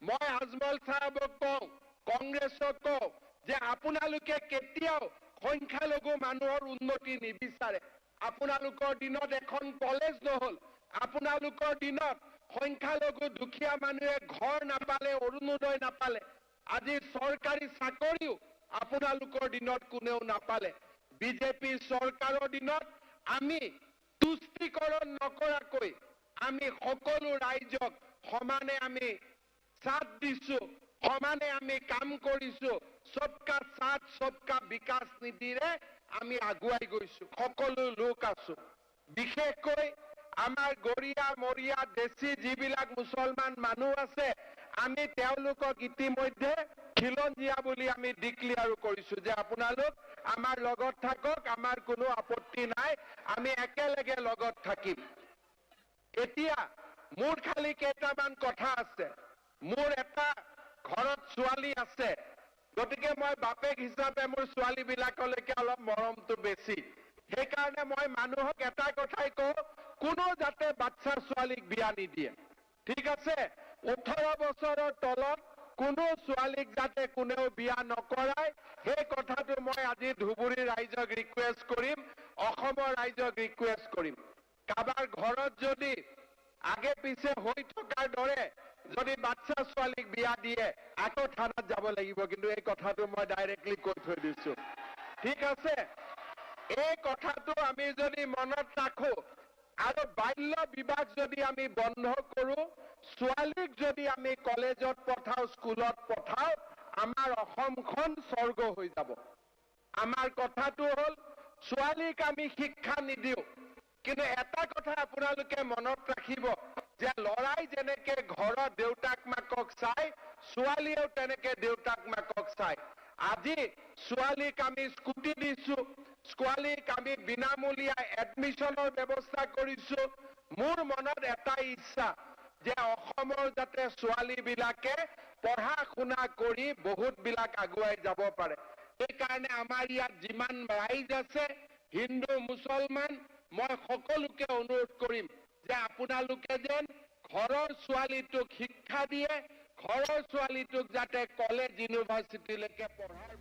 মই আজমল সাহেবক কওঁ কংগ্ৰেছক কওঁ যে আপোনালোকে কেতিয়াও সংখ্যালঘু মানুহৰ উন্নতি নিবিচাৰে আপোনালোকৰ দিনত এখন কলেজ নহল আপোনালোকৰ দিনত সংখ্যালঘু দুখীয়া মানুহে ঘৰ নাপালে অৰুণোদয় নাপালে আজি চৰকাৰী চাকৰিও আপোনালোকৰ দিনত কোনেও নাপালে বিজেপি চৰকাৰৰ দিনত আমি তুষ্টিকৰণ নকৰাকৈ আমি সকলো ৰাইজক সমানে আমি সাথ দিছো সমানে আমি কাম কৰিছো সবকা সাথ সবকা বিকাশ নীতিৰে আমি আগুৱাই গৈছো সকলো লোক আছো বিশেষকৈ আমাৰ গৰিয়া মৰিয়া দেশী যিবিলাক মুছলমান মানুহ আছে আমি তেওঁলোকক ইতিমধ্যে খিলঞ্জীয়া বুলি আমি ডিক্লেয়াৰ কৰিছো যে আপোনালোক আমাৰ লগত থাকক আমাৰ কোনো আপত্তি নাই আমি একেলগে লগত থাকিম এতিয়া মোৰ খালি কেইটামান কথা আছে মোৰ এটা ঘৰত ছোৱালী আছে গতিকে মই বাপেক হিচাপে মোৰ ছোৱালীবিলাকলৈকে অলপ মৰমটো বেছি সেইকাৰণে মই মানুহক এটা কথাই কওঁ কোনো যাতে বাচ্চা ছোৱালীক বিয়া নিদিয়ে ঠিক আছে 18 বছৰৰ তলত কোনো ছোৱালীক যাতে কোনেও বিয়া নকৰায় সেই কথাটো মই আজি ধুবুৰী ৰাইজক ৰিকুৱেষ্ট কৰিম অসমৰ ৰাইজক ৰিকুৱেষ্ট কৰিম কাবাৰ ঘৰত যদি আগে পিছে হৈ থকাৰ দৰে যদি বাচ্চা ছোৱালীক বিয়া দিয়ে আকৌ থানাত যাব লাগিব কিন্তু এই কথাটো মই ডাইৰেক্টলি কৈ থৈ দিছো ঠিক আছে এই কথাটো আমি যদি মনত ৰাখো আৰু বাল্য বিবাহ যদি আমি বন্ধ কৰো ছোৱালীক যদি আমি কলেজত পঠাও স্কুলত পঠাও আমাৰ অসমখন স্বৰ্গ হৈ যাব আমাৰ কথাটো হ'ল ছোৱালীক আমি শিক্ষা নিদিও কিন্তু এটা কথা আপোনালোকে মনত ৰাখিব যে লৰাই যেনেকে ঘৰৰ দেউতাক মাকক চাই ছোৱালীয়েও তেনেকে দেউতাক মাকক চাই আজি ছোৱালীক আমি স্কুটি দিছো ছোৱালীক আমি বিনামূলীয়া এডমিশনৰ ব্যৱস্থা কৰিছো মোৰ মনত এটা ইচ্ছা যে অসমৰ যাতে ছোৱালীবিলাকে পঢ়া শুনা কৰি বহুত বিলাক আগুৱাই যাব পাৰে সেইকাৰণে আমাৰ ইয়াত যিমান ৰাইজ আছে হিন্দু মুছলমান মই সকলোকে অনুৰোধ কৰিম যে আপোনালোকে যেন ঘৰৰ ছোৱালীটোক শিক্ষা দিয়ে ঘৰৰ ছোৱালীটোক যাতে কলেজ ইউনিভাৰ্চিটিলৈকে পঢ়াৰ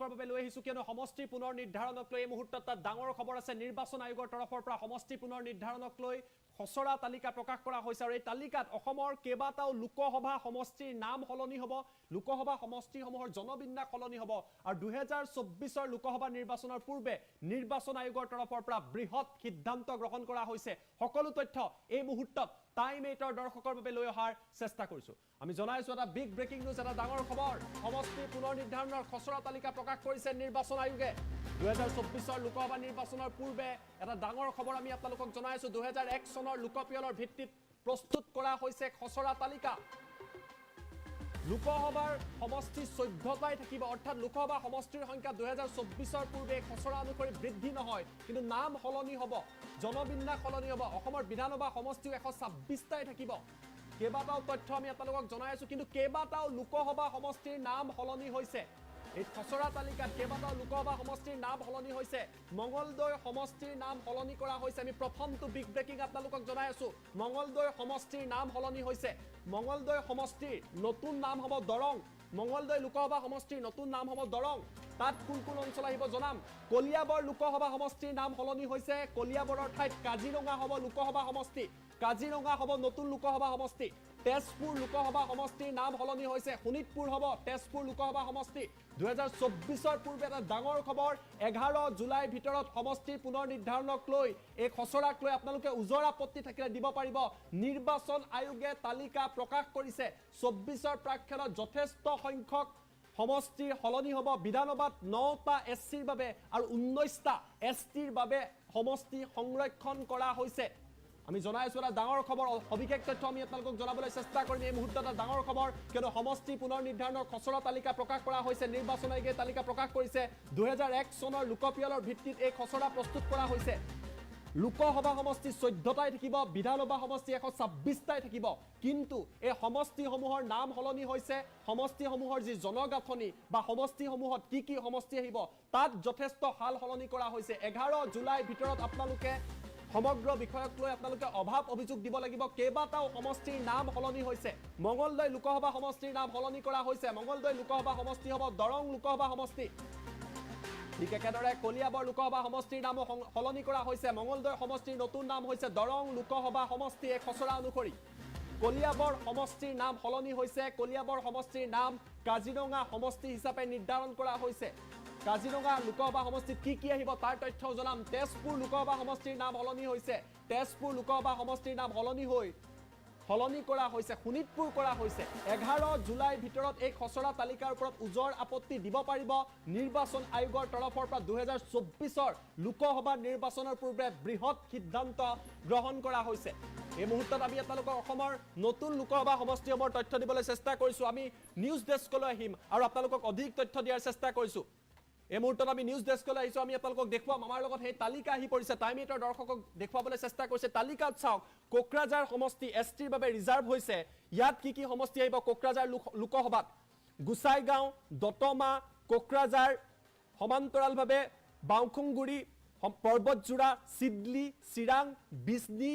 বাবে লৈ আহিছো কিয়নো সমষ্টি পুনৰ নিৰ্ধাৰণক লৈ এই মুহূৰ্তত তাত ডাঙৰ খবৰ আছে নিৰ্বাচন আয়োগৰ তৰফৰ পৰা সমষ্টি পুনৰ নিৰ্ধাৰণক লৈ খচৰা তালিকা প্ৰকাশ কৰা হৈছে আৰু এই তালিকাত অসমৰ কেইবাটাও লোকসভা সমষ্টিৰ নাম সলনি হ'ব লোকসভা সমষ্টিসমূহৰ জনবিন্যাস সলনি হ'ব আৰু 2024ৰ লোকসভা নিৰ্বাচনৰ পূৰ্বে নিৰ্বাচন আয়োগৰ তৰফৰ পৰা বৃহৎ সিদ্ধান্ত গ্ৰহণ কৰা হৈছে সকলো তথ্য এই মুহূৰ্তত টাইম 8ৰ দৰ্শকৰ বাবে লৈ অহাৰ চেষ্টা কৰিছো আমি জনাইছো এটা বিগ ব্ৰেকিং নিউজ এটা ডাঙৰ খবৰ সমষ্টি পুনৰ নিৰ্ধাৰণৰ খচৰা তালিকা প্ৰকাশ কৰিছে নিৰ্বাচন আয়োগে 2024ৰ লোকসভা নিৰ্বাচনৰ পূৰ্বে এটা ডাঙৰ খবৰ আমি আপোনালোকক জনাইছো 2001 চনৰ লোকপিয়লৰ ভিত্তিত প্ৰস্তুত কৰা হৈছে খচৰা তালিকা লোকসভাৰ সমষ্টি 14টাই থাকিব অৰ্থাৎ লোকসভা সমষ্টিৰ সংখ্যা 2024ৰ পূৰ্বে খচৰা অনুসৰি বৃদ্ধি নহয় কিন্তু নাম সলনি হ'ব জনবিন্যাস সলনি হ'ব অসমৰ বিধানসভা সমষ্টি 126টাই থাকিব কেইবাটাও তথ্য আমি আপোনালোকক জনাইছো কিন্তু কেইবাটাও লোকসভা সমষ্টিৰ নাম সলনি হৈছে এই খচৰা তালিকাত কেইবাটাও লোকসভা সমষ্টিৰ নাম সলনি হৈছে মঙ্গলদৈ সমষ্টিৰ নাম সলনি কৰা হৈছে আমি প্ৰথমটো বিগ ব্ৰেকিং আপোনালোকক জনাই আছো মঙ্গলদৈ সমষ্টিৰ নাম সলনি হৈছে মঙ্গলদৈ সমষ্টিৰ নতুন নাম হ'ব দৰং মঙ্গলদৈ লোকসভা সমষ্টিৰ নতুন নাম হ'ব দৰং তাত কোন কোন অঞ্চল আহিব জনাম কলিয়াবৰ লোকসভা সমষ্টিৰ নাম সলনি হৈছে কলিয়াবৰৰ ঠাইত কাজিৰঙা হ'ব লোকসভা সমষ্টি কাজিৰঙা হ'ব নতুন লোকসভা সমষ্টি তেজপুৰ লোকসভা সমষ্টিৰ নাম সলনি হৈছে শোণিতপুৰ হ'ব তেজপুৰ লোকসভা সমষ্টি 2024ৰ পূৰ্বে এটা ডাঙৰ খবৰ 11 জুলাইৰ ভিতৰত সমষ্টি পুনৰ নিৰ্ধাৰণক লৈ এই খচৰাক লৈ আপোনালোকে উজৰ আপত্তি থাকিলে দিব পাৰিব নিৰ্বাচন আয়োগে তালিকা প্ৰকাশ কৰিছে 24ৰ প্ৰাক্ষণত যথেষ্ট সংখ্যক সমষ্টিৰ সলনি হ'ব বিধানসভাত 9টা এছচিৰ বাবে আৰু 19টা এছটিৰ বাবে সমষ্টি সংৰক্ষণ কৰা হৈছে আমি জনাইছো এটা ডাঙৰ খবৰ অভিষেক তথ্য আমি আপোনালোকক জনাবলৈ চেষ্টা কৰিম এই মুহূৰ্তত এটা ডাঙৰ খবৰ কিয়নো সমষ্টি পুনৰ নিৰ্ধাৰণৰ খচৰা তালিকা প্ৰকাশ কৰা হৈছে নিৰ্বাচন আয়োগে তালিকা প্ৰকাশ কৰিছে 2001 চনৰ লোকপিয়লৰ ভিত্তিত এই খচৰা প্ৰস্তুত কৰা হৈছে লোকসভা সমষ্টি 14টাই থাকিব বিধানসভা সমষ্টি 126টাই থাকিব কিন্তু এই সমষ্টিসমূহৰ নাম সলনি হৈছে সমষ্টিসমূহৰ যি জনগাঁথনি বা সমষ্টিসমূহত কি সমষ্টি আহিব তাত যথেষ্ট হাল সলনি কৰা হৈছে 11 জুলাইৰ ভিতৰত আপোনালোকে সমগ্ৰ বিষয়ক লৈ আপোনালোকে অভাৱ অভিযোগ দিব লাগিব কেইবাটাও সমষ্টিৰ নাম সলনি হৈছে মঙ্গলদৈ লোকসভা সমষ্টিৰ নাম সলনি কৰা হৈছে মঙ্গলদৈ লোকসভা সমষ্টি হ'ব দৰং লোকসভা সমষ্টি ঠিক একেদৰে কলিয়াবৰ লোকসভা সমষ্টিৰ নাম সলনি কৰা হৈছে মঙ্গলদৈ সমষ্টিৰ নতুন নাম হৈছে দৰং লোকসভা সমষ্টি এক খচৰা অনুসৰি কলিয়াবৰ সমষ্টিৰ নাম সলনি হৈছে কলিয়াবৰ সমষ্টিৰ নাম কাজিৰঙা সমষ্টি হিচাপে নিৰ্ধাৰণ কৰা হৈছে কাজিৰঙা লোকসভা সমষ্টিত কি আহিব তাৰ তথ্য জনাম তেজপুৰ লোকসভা সমষ্টিৰ নাম সলনি হৈছে তেজপুৰ লোকসভা সমষ্টিৰ নাম সলনি কৰা হৈছে শোণিতপুৰ কৰা হৈছে 11 জুলাইৰ ভিতৰত এই খচৰা তালিকাৰ ওপৰত উজৰ আপত্তি দিব পাৰিব নিৰ্বাচন আয়োগৰ তৰফৰ পৰা 2024ৰ লোকসভা নিৰ্বাচনৰ পূৰ্বে বৃহৎ সিদ্ধান্ত গ্ৰহণ কৰা হৈছে এই মুহূৰ্তত আমি আপোনালোকক অসমৰ নতুন লোকসভা সমষ্টিসমূহৰ তথ্য দিবলৈ চেষ্টা কৰিছোঁ আমি নিউজ ডেস্কলৈ আহিম আৰু আপোনালোকক অধিক তথ্য দিয়াৰ চেষ্টা কৰিছোঁ এই মুহূৰ্তত আমি নিউজ ডেস্কলৈ আহিছোঁ আমি আপোনালোকক দেখুৱাম আমাৰ লগত সেই তালিকা আহি পৰিছে টাইম 8ৰ দৰ্শকক দেখুৱাবলৈ চেষ্টা কৰিছে তালিকাত চাওক কোকৰাঝাৰ সমষ্টি এছটিৰ বাবে ৰিজাৰ্ভ হৈছে ইয়াত কি কি সমষ্টি আহিব কোকৰাঝাৰ লোকসভাত গুসাইগাঁও দতমা কোকৰাঝাৰ সমান্তৰালভাৱে বাউখুংগুৰি পৰ্বতজোৰা সিডলি চিৰাং বিজনী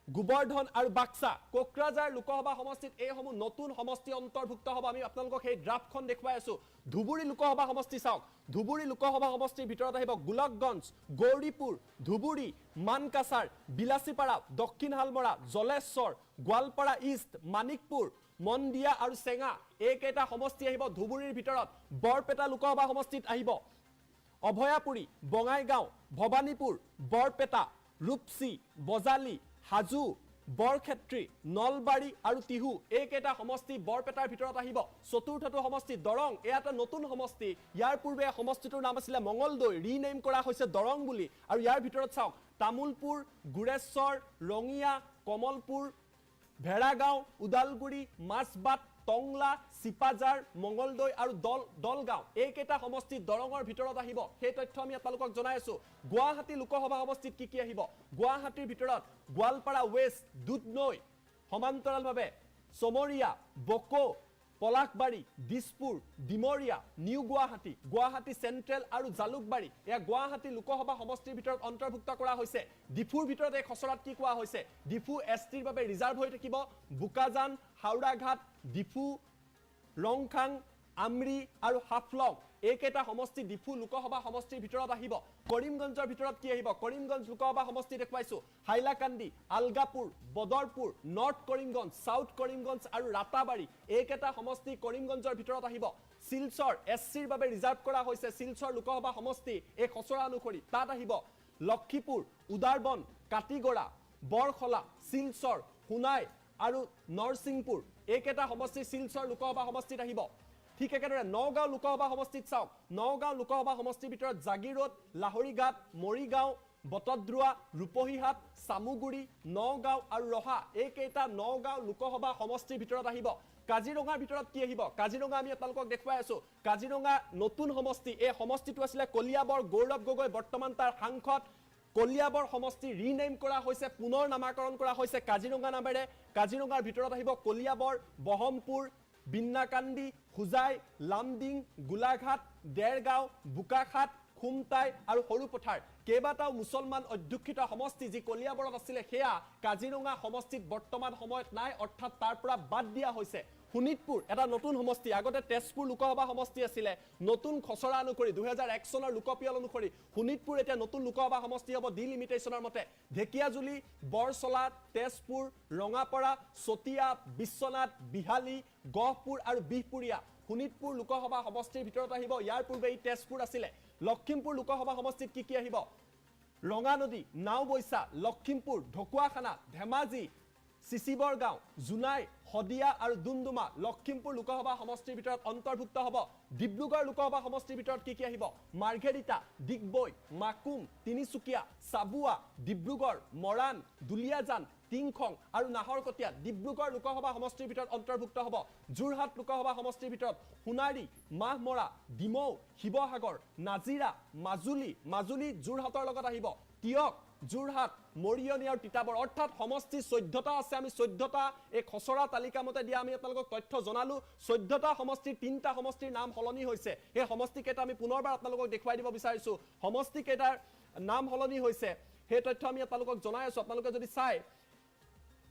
গোবৰ্ধন আৰু বাক্সা কোকৰাঝাৰ লোকসভা সমষ্টিত এইসমূহ নতুন সমষ্টি অন্তৰ্ভুক্ত হ'ব আমি আপোনালোকক সেই ড্ৰাফটখন দেখুৱাই আছো ধুবুৰী লোকসভা সমষ্টি চাওক ধুবুৰী লোকসভা সমষ্টিৰ ভিতৰত আহিব গোলকগঞ্জ গৌৰীপুৰ ধুবুৰী মানকাছাৰ বিলাসীপাৰা দক্ষিণ হালমৰা জলেশ্বৰ গোৱালপাৰা ইষ্ট মানিকপুৰ মন্দিয়া আৰু চেঙা এইকেইটা সমষ্টি আহিব ধুবুৰীৰ ভিতৰত বৰপেটা লোকসভা সমষ্টিত আহিব অভয়াপুৰী বঙাইগাঁও ভৱানীপুৰ বৰপেটা ৰূপসী বজালী হাজু বৰক্ষেত্ৰী নলবাৰী আৰু তিহু এইকেইটা সমষ্টি বৰপেটাৰ ভিতৰত আহিব চতুৰ্থটো সমষ্টি দৰং এটা নতুন সমষ্টি ইয়াৰ পূৰ্বে সমষ্টিটোৰ নাম আছিল মঙ্গলদৈ ৰিনেম কৰা হৈছে দৰং বুলি আৰু ইয়াৰ ভিতৰত চাওক তামুলপুৰ গুৰেশ্বৰ ৰঙিয়া কমলপুৰ ভেড়াগাঁও উদালগুৰি মাছবাট টংলা সিপাজাৰ মঙ্গলদৈ আৰু দলগাঁও এইকেইটা সমষ্টি দৰঙৰ ভিতৰত আহিব সেই তথ্য আমি আপোনালোকক জনাই আছো গুৱাহাটী লোকসভা সমষ্টিত কি আহিব গুৱাহাটীৰ ভিতৰত গোৱালপাৰা ৱেষ্ট দুধনৈ সমান্তৰালভাৱে সমৰিয়া বকো পলাশবাৰী দিছপুৰ ডিমৰিয়া নিউ গুৱাহাটী গুৱাহাটী চেন্ট্ৰেল আৰু জালুকবাৰী এয়া গুৱাহাটী লোকসভা সমষ্টিৰ ভিতৰত অন্তৰ্ভুক্ত কৰা হৈছে ডিফুৰ ভিতৰত এই খচৰাত কি কোৱা হৈছে ডিফু এছটিৰ বাবে ৰিজাৰ্ভ হৈ থাকিব বুকাজান হাওড়াঘাট ডিফু ৰংখাং আমৰি আৰু হাফলং এইকেইটা সমষ্টি ডিফু লোকসভা সমষ্টিৰ ভিতৰত আহিব কৰিমগঞ্জৰ ভিতৰত কি আহিব কৰিমগঞ্জ লোকসভা সমষ্টি দেখুৱাইছো হাইলাকান্দি আলগাপুৰ বদৰপুৰ নৰ্থ কৰিমগঞ্জ সাউথ কৰিমগঞ্জ আৰু ৰাতাবাৰী এইকেইটা সমষ্টি কৰিমগঞ্জৰ ভিতৰত আহিব শিলচৰ এছচিৰ বাবে ৰিজাৰ্ভ কৰা হৈছে শিলচৰ লোকসভা সমষ্টি এই খচৰা অনুসৰি তাত আহিব লক্ষীপুৰ উদাৰবন কাটিগড়া বৰখলা শিলচৰ সোণাই আৰু নৰসিংপুৰ এইকেইটা সমষ্টি শিলচৰ লোকসভা সমষ্টিত আহিব ঠিক একেদৰে নগাঁও লোকসভা সমষ্টিত চাওক নগাঁও লোকসভা সমষ্টিৰ ভিতৰত জাগিৰোড লাহৰীঘাট মৰিগাঁও বটদ্ৰুৱা ৰূপহীহাট সামুগুৰি নগাঁও আৰু ৰহা এইকেইটা নগাঁও লোকসভা সমষ্টিৰ ভিতৰত আহিব কাজিৰঙাৰ ভিতৰত কি আহিব কাজিৰঙা আমি আপোনালোকক দেখুৱাই আছো কাজিৰঙা নতুন সমষ্টি এই সমষ্টিটো আছিল কলিয়াবৰ গৌৰৱ গগৈ বৰ্তমান তাৰ সাংসদ কলিয়াবৰ সমষ্টি ৰিনেম কৰা হৈছে পুনৰ নামাকৰণ কৰা হৈছে কাজিৰঙা নামেৰে কাজিৰঙাৰ ভিতৰত আহিব কলিয়াবৰ বহমপুৰ বিন্নাকান্দি হুজাই লামডিং গোলাঘাট দেৰগাঁও বোকাখাট খুমটাই আৰু সৰুপথাৰ কেইবাটাও মুছলমান অধ্যুষিত সমষ্টি যি কলিয়াবৰত আছিল সেয়া কাজিৰঙা সমষ্টিত বৰ্তমান সময়ত নাই অৰ্থাৎ তাৰ পৰা বাদ দিয়া হৈছে শোণিতপুৰ এটা নতুন সমষ্টি আগতে তেজপুৰ লোকসভা সমষ্টি আছিল নতুন খচৰা অনুসৰি 2001 চনৰ লোকপিয়ল অনুসৰি শোণিতপুৰ এটা নতুন লোকসভা সমষ্টি হ'ব ডি লিমিটেশনৰ মতে ঢেকিয়াজুলি বৰছলা তেজপুৰ ৰঙাপৰা চতিয়া বিশ্বনাথ বিহালী গহপুৰ আৰু বিহপুৰীয়া শোণিতপুৰ লোকসভা সমষ্টিৰ ভিতৰত আহিব ইয়াৰ পূৰ্বে এই তেজপুৰ আছিল লক্ষীমপুৰ লোকসভা সমষ্টিত কি আহিব ৰঙানদী নাওবৈছা লক্ষীমপুৰ ঢকুৱাখানা ধেমাজি চিচিবৰগাঁও জুনাই হদিয়া আৰু দুমডুমা লক্ষীমপুৰ লোকসভা সমষ্টিৰ ভিতৰত অন্তৰ্ভুক্ত হ'ব ডিব্ৰুগড় লোকসভা সমষ্টিৰ ভিতৰত কি আহিব মাৰ্ঘেৰিটা ডিগবৈ মাকুম তিনিচুকীয়া চাবুৱা ডিব্ৰুগড় মৰাণ দুলিয়াজান টিংখং আৰু নাহৰকটীয়া ডিব্ৰুগড় লোকসভা সমষ্টিৰ ভিতৰত অন্তৰ্ভুক্ত হ'ব যোৰহাট লোকসভা সমষ্টিৰ ভিতৰত সোণাৰী মাহমৰা ডিমৌ শিৱসাগৰ নাজিৰা মাজুলী যোৰহাটৰ লগত আহিব তিয়ক যোৰহাট মৰিয়নি আৰু তিতাবৰ অৰ্থাৎ সমষ্টি 14টা আছে আমি 14টা এই খচৰা তালিকা মতে দিয়া আমি আপোনালোকক তথ্য জনালো 14টা সমষ্টিৰ 3টা সমষ্টিৰ নাম সলনি হৈছে এই সমষ্টি কেইটা আমি পুনৰবাৰ আপোনালোকক দেখুৱাই দিব বিচাৰিছো সমষ্টি কেইটাৰ নাম সলনি হৈছে সেই তথ্য আমি আপোনালোকক জনাই আছো আপোনালোকে যদি চাই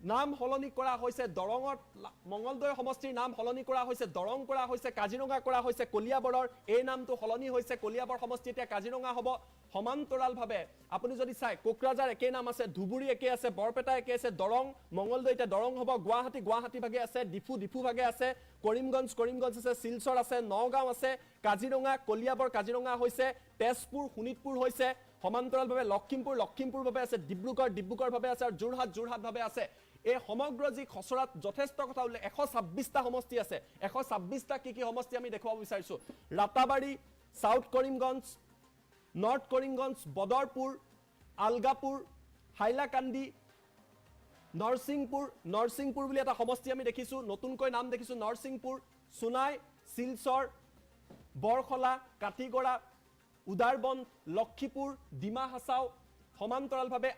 নাম সলনি কৰা হৈছে দৰঙত মঙ্গলদৈ সমষ্টিৰ নাম সলনি কৰা হৈছে দৰং কৰা হৈছে কাজিৰঙা কৰা হৈছে কলিয়াবৰৰ এই নামটো সলনি হৈছে কলিয়াবৰ সমষ্টি এতিয়া কাজিৰঙা হ'ব সমান্তৰালভাৱে আপুনি যদি চাই কোকৰাঝাৰ একে নাম আছে ধুবুৰী একে আছে বৰপেটা একে আছে দৰং মঙ্গলদৈ এতিয়া দৰং হ'ব গুৱাহাটী ভাগে আছে ডিফু ভাগে আছে কৰিমগঞ্জ আছে শিলচৰ আছে নগাঁও আছে কাজিৰঙা কলিয়াবৰ কাজিৰঙা হৈছে তেজপুৰ শোণিতপুৰ হৈছে সমান্তৰালভাৱে লক্ষীমপুৰ ভাবে আছে ডিব্ৰুগড় ভাবে আছে আৰু যোৰহাট ভাবে আছে এই সমগ্ৰ যি খচৰাত যথেষ্ট কথা উল্লেখ 126টা সমষ্টি আছে 126টা কি সমষ্টি আমি দেখুৱাব বিচাৰিছো ৰাতাবাৰী সাউথ কৰিমগঞ্জ নৰ্থ কৰিমগঞ্জ বদৰপুৰ আলগাপুৰ হাইলাকান্দি নৰসিংপুৰ বুলি এটা সমষ্টি আমি দেখিছোঁ নতুনকৈ নাম দেখিছোঁ নৰসিংপুৰ সোনাই শিলচৰ বৰখলা কাটিগড়া উদাৰবন লক্ষীপুৰ ডিমা হাছাও সমান্তৰালভাৱে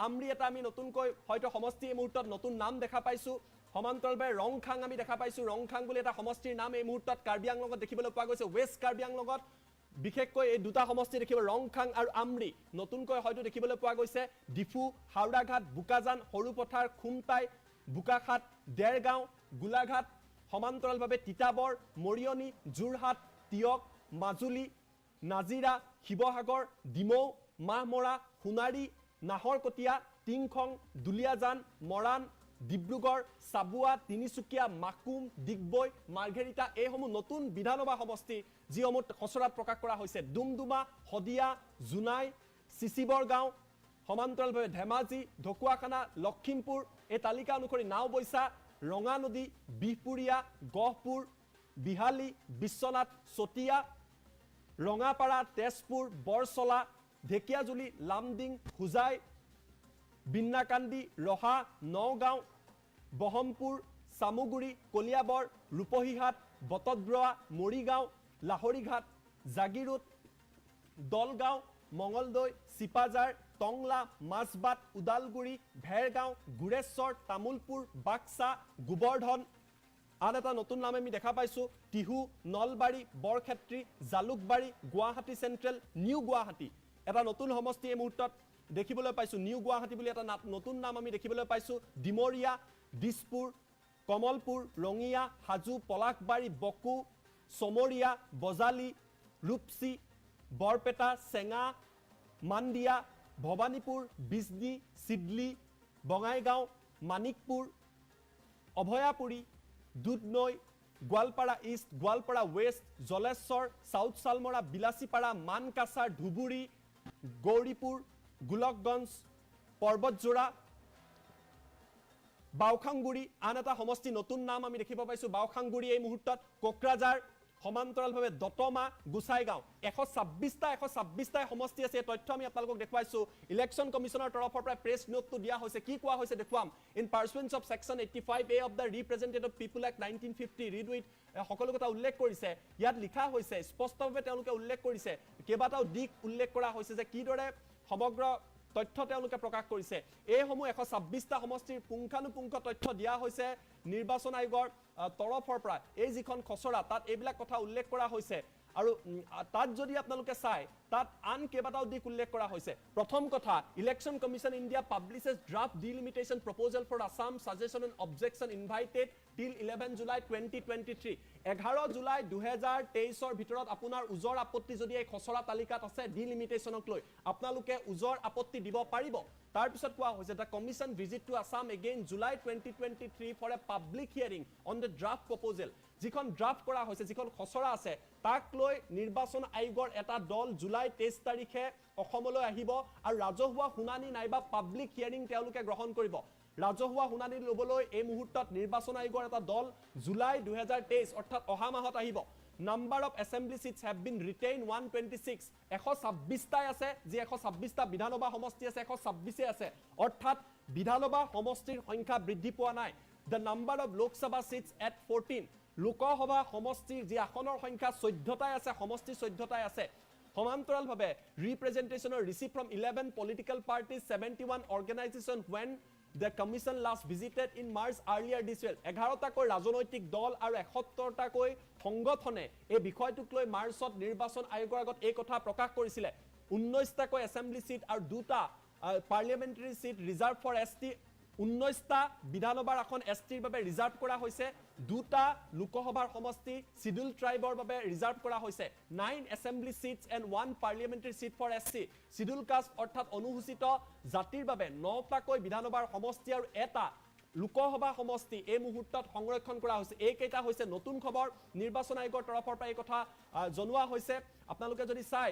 আমৰি এটা আমি নতুনকৈ হয়তো সমষ্টি এই মুহূৰ্তত নতুন নাম দেখা পাইছোঁ সমান্তৰালভাৱে ৰংখাং আমি দেখা পাইছোঁ ৰংখাং বুলি এটা সমষ্টিৰ নাম এই মুহূৰ্তত কাৰ্বি আংলঙত দেখিবলৈ পোৱা গৈছে ৱেষ্ট কাৰ্বি আংলঙত বিশেষকৈ এই দুটা সমষ্টি দেখিব ৰংখাং আৰু আমৰি নতুনকৈ হয়তো দেখিবলৈ পোৱা গৈছে ডিফু হাওড়াঘাট বোকাজান সৰুপথাৰ খুমটাই বোকাখাট দেৰগাঁও গোলাঘাট সমান্তৰালভাৱে তিতাবৰ মৰিয়নি যোৰহাট তিয়ক মাজুলী নাজিৰা শিৱসাগৰ ডিমৌ মাহমৰা সোণাৰী নাহৰকটীয়া টিংখং দুলীয়াজান মৰাণ ডিব্ৰুগড় চাবুৱা তিনিচুকীয়া মাকুম ডিগবৈ মাৰ্ঘেৰিটা এইসমূহ নতুন বিধানসভা সমষ্টি যিসমূহ খচৰাত প্ৰকাশ কৰা হৈছে ডুমডুমা শদিয়া জোনাই চিচিবৰগাঁও সমান্তৰালভাৱে ধেমাজি ঢকুৱাখানা লখিমপুৰ এই তালিকা অনুসৰি নাওবৈচা ৰঙানদী বিহপুৰীয়া গহপুৰ বিহালী বিশ্বনাথ চতিয়া ৰঙাপাৰা তেজপুৰ বৰচলা ঢেকিয়াজুলি লামডিং হোজাই বিন্নাকান্দি ৰহা নগাঁও বহমপুৰ চামুগুৰি কলিয়াবৰ ৰূপহীহাট বটদ্ৰৱা মৰিগাঁও লাহৰীঘাট জাগিৰোড দলগাঁও মঙলদৈ চিপাজাৰ টংলা মাছবাট ওদালগুৰি ভেৰগাঁও গুৰেশ্বৰ তামুলপুৰ বাক্সা গোবৰ্ধন আন এটা নতুন নাম আমি দেখা পাইছোঁ টিহু নলবাৰী বৰক্ষেত্ৰী জালুকবাৰী গুৱাহাটী চেণ্ট্ৰেল নিউ গুৱাহাটী এটা নতুন সমষ্টি এই মুহূৰ্তত দেখিবলৈ পাইছোঁ নিউ গুৱাহাটী বুলি এটা নতুন নাম আমি দেখিবলৈ পাইছোঁ ডিমৰীয়া দিছপুৰ কমলপুৰ ৰঙিয়া হাজো পলাশবাৰী বকু Chamaria Bajali Rupsi Barpeta Chenga Mandia Bhabanipur Bijni Sidli Bongaigaon Manikpur Abhayapuri Dudhnai Goalpara east Goalpara west Jaleswar south Salmara Bilasipara Mankachar Dhubri Gauripur Golakganj Parbatjhora Baokhungri আন এটা সমষ্টি নতুন নাম আমি দেখিব পাইছোঁ বাওখাংগুৰি এই মুহূৰ্তত কোকৰাঝাৰ সমান্তৰালভাৱে দতমা গোসাইগাঁও 126টা সমষ্টি আছে এই তথ্য আমি আপোনালোকক দেখুৱাইছোঁ ইলেকশ্যন কমিশ্যনৰ তৰফৰ পৰা প্ৰেছ নোটটো দিয়া হৈছে কি কোৱা হৈছে দেখুৱাম in pursuance of section 85A of the representative people act 1950 read with সকলো কথা উল্লেখ কৰিছে ইয়াত লিখা হৈছে স্পষ্টভাৱে তেওঁলোকে উল্লেখ কৰিছে কেইবাটাও দিশ উল্লেখ কৰা হৈছে যে কিদৰে সমগ্ৰ তথ্য তেওঁলোকে প্ৰকাশ কৰিছে এইসমূহ 126টা সমষ্টিৰ পুংখানুপুংখ তথ্য দিয়া হৈছে নিৰ্বাচন আয়োগৰ তৰফৰ পৰা এই যিখন খচৰা তাত এইবিলাক কথা উল্লেখ কৰা হৈছে আৰু তাত যদি আপোনালোকে চাই তাত আন কেইবাটাও দিশ উল্লেখ কৰা হৈছে প্ৰথম কথা election commission India publishes draft delimitation proposal for Assam suggestion and objection invited till 11 July 2023 11 July 2023 ভিতৰত আপোনাৰ উজৰ আপত্তি যদি এই খচৰা তালিকাত আছে ডিলিমিটেশ্যনক লৈ আপোনালোকে উজৰ আপত্তি দিব পাৰিব তাৰ পিছত কোৱা হৈছে the commission visit to Assam again July 2023 for a public hearing on the draft proposal যিখন ড্ৰাফ্ট কৰা হৈছে যিখন খচৰা আছে তাক লৈ নিৰ্বাচন আয়োগৰ এটা দল জুলাই 23 তাৰিখে অসমলৈ আহিব আৰু ৰাজহুৱা শুনানি নাইবা পাব্লিক হিয়াৰিং তেওঁলোকে গ্ৰহণ কৰিব ৰাজহুৱা শুনানি ল'বলৈ এই মুহূৰ্তত নিৰ্বাচন আয়োগৰ এটা দল জুলাই 2023 অৰ্থাৎ অহা মাহত আহিব number of assembly seats have been retain 126 126টাই আছে যি 126টা বিধানসভা সমষ্টি আছে 126 আছে অৰ্থাৎ বিধানসভা সমষ্টিৰ সংখ্যা বৃদ্ধি পোৱা নাই the number of Lok Sabha seats at 14 Lok Sabha সমষ্টিৰ যি আসনৰ সংখ্যা 14টাই আছে সমষ্টি 14টাই আছে সমান্তৰালভাৱে ৰিপ্ৰেজেন্টেশ্যনৰ receive from 11 political parties 71 organisation when the commission last visited in March earlier this year 11টাকৈ ৰাজনৈতিক দল আৰু 71টাকৈ সংগঠনে এই বিষয়টোক লৈ মাৰ্চত নিৰ্বাচন আয়োগৰ আগত এই কথা প্ৰকাশ কৰিছিলে 19টাকৈ এছেম্বলি সিট আৰু 2টা parliamentary seat reserve for ST 19টা বিধানসভাৰ আসন এছটিৰ বাবে ৰিজাৰ্ভ কৰা হৈছে 2টা লোকসভাৰ সমষ্টি শিডিউল ট্ৰাইবৰ বাবে ৰিজাৰ্ভ কৰা হৈছে 9 assembly seats and 1 parliamentary seat for ST schedule caste অৰ্থাৎ অনুসূচিত জাতিৰ বাবে 9টাকৈ বিধানসভাৰ সমষ্টি আৰু এটা লোকসভা সমষ্টি এই মুহূৰ্তত সংৰক্ষণ কৰা হৈছে এইকেইটা হৈছে নতুন খবৰ নিৰ্বাচন আয়োগৰ তৰফৰ পৰা এই কথা জনোৱা হৈছে আপোনালোকে যদি চাই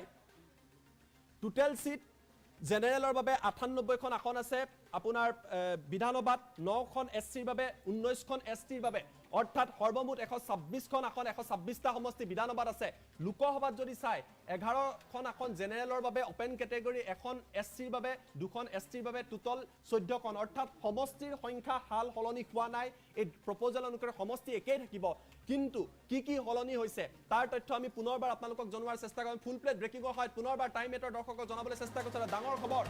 টোটেল সিট জেনেৰেলৰ বাবে 98খন আসন আছে আপোনাৰ বিধানসভাত 9খন এছচিৰ বাবে 19খন এছটিৰ বাবে অৰ্থাৎ সৰ্বমুঠ 126খন আসন 126টা সমষ্টি বিধানসভাত আছে লোকসভাত যদি চাই 11খন আসন জেনেৰেলৰ বাবে ওপেন কেটেগৰী এখন এছচিৰ বাবে 2খন এছটিৰ বাবে টোটাল 14খন অৰ্থাৎ সমষ্টিৰ সংখ্যা হাল সলনি হোৱা নাই এই প্ৰপ'জাল অনুসৰি সমষ্টি একেই থাকিব কিন্তু কি সলনি হৈছে তাৰ তথ্য আমি পুনৰবাৰ আপোনালোকক জনোৱাৰ চেষ্টা কৰিম ফুল প্লেট ব্ৰেকিংৰ সময়ত পুনৰবাৰ টাইম 8ৰ দৰ্শকক জনাবলৈ চেষ্টা কৰিছো ডাঙৰ খবৰ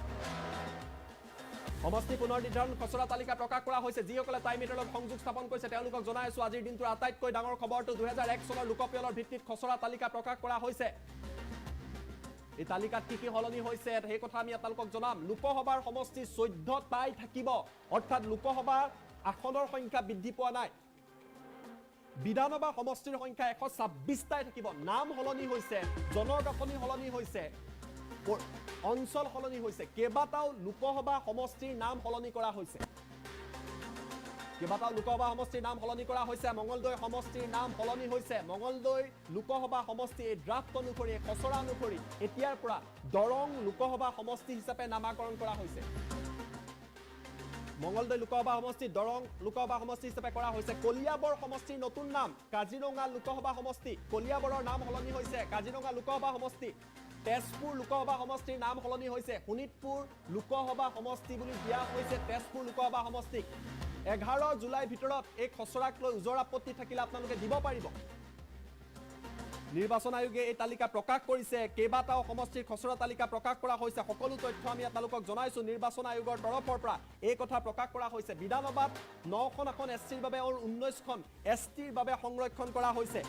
সমষ্টি পুনৰ নিৰ্ধাৰণ খচৰা তালিকা প্ৰকাশ কৰা হৈছে যিসকলে টাইম 8ৰ লগত সংযোগ স্থাপন কৰিছে তেওঁলোকক জনাই আছো আজিৰ দিনটোৰ আটাইতকৈ ডাঙৰ খবৰটো 2001 চনৰ লোকপিয়লৰ ভিত্তিত খচৰা তালিকা প্ৰকাশ কৰা হৈছে এই তালিকাত কি সলনি হৈছে সেই কথা আমি আপোনালোকক জনাম লোকসভাৰ সমষ্টি 14টাই থাকিব অৰ্থাৎ লোকসভাৰ আসনৰ সংখ্যা বৃদ্ধি পোৱা নাই বিধানসভা সমষ্টিৰ সংখ্যা 126টাই থাকিব নাম সলনি হৈছে জনগাঁথনি সলনি হৈছে অঞ্চল সলনি হৈছে কেইবাটাও লোকসভা সমষ্টিৰ নাম সলনি কৰা হৈছে কেইবাটাও লোকসভা সমষ্টিৰ নাম সলনি কৰা হৈছে মঙ্গলদৈ সমষ্টিৰ নাম সলনি হৈছে মঙ্গলদৈ লোকসভা সমষ্টি এই ড্ৰাফট অনুসৰি খচৰা অনুসৰি এতিয়াৰ পৰা দৰং লোকসভা সমষ্টি হিচাপে নামাকৰণ কৰা হৈছে মঙ্গলদৈ লোকসভা সমষ্টি দৰং লোকসভা সমষ্টি হিচাপে কৰা হৈছে কলিয়াবৰ সমষ্টিৰ নতুন নাম কাজিৰঙা লোকসভা সমষ্টি কলিয়াবৰৰ নাম সলনি হৈছে কাজিৰঙা লোকসভা সমষ্টি তেজপুৰ লোকসভা সমষ্টিৰ নাম সলনি হৈছে শোণিতপুৰ লোকসভা সমষ্টি বুলি দিয়া হৈছে তেজপুৰ লোকসভা সমষ্টিক 11 জুলাইৰ ভিতৰত এই খচৰাক লৈ উজৰ আপত্তি থাকিলে আপোনালোকে দিব পাৰিব নিৰ্বাচন আয়োগে এই তালিকা প্ৰকাশ কৰিছে কেইবাটাও সমষ্টিৰ খচৰা তালিকা প্ৰকাশ কৰা হৈছে সকলো তথ্য আমি আপোনালোকক জনাইছো নিৰ্বাচন আয়োগৰ তৰফৰ পৰা এই কথা প্ৰকাশ কৰা হৈছে বিধানসভাত 9খন আসন এছচিৰ বাবে আৰু 19খন এছটিৰ বাবে সংৰক্ষণ কৰা হৈছে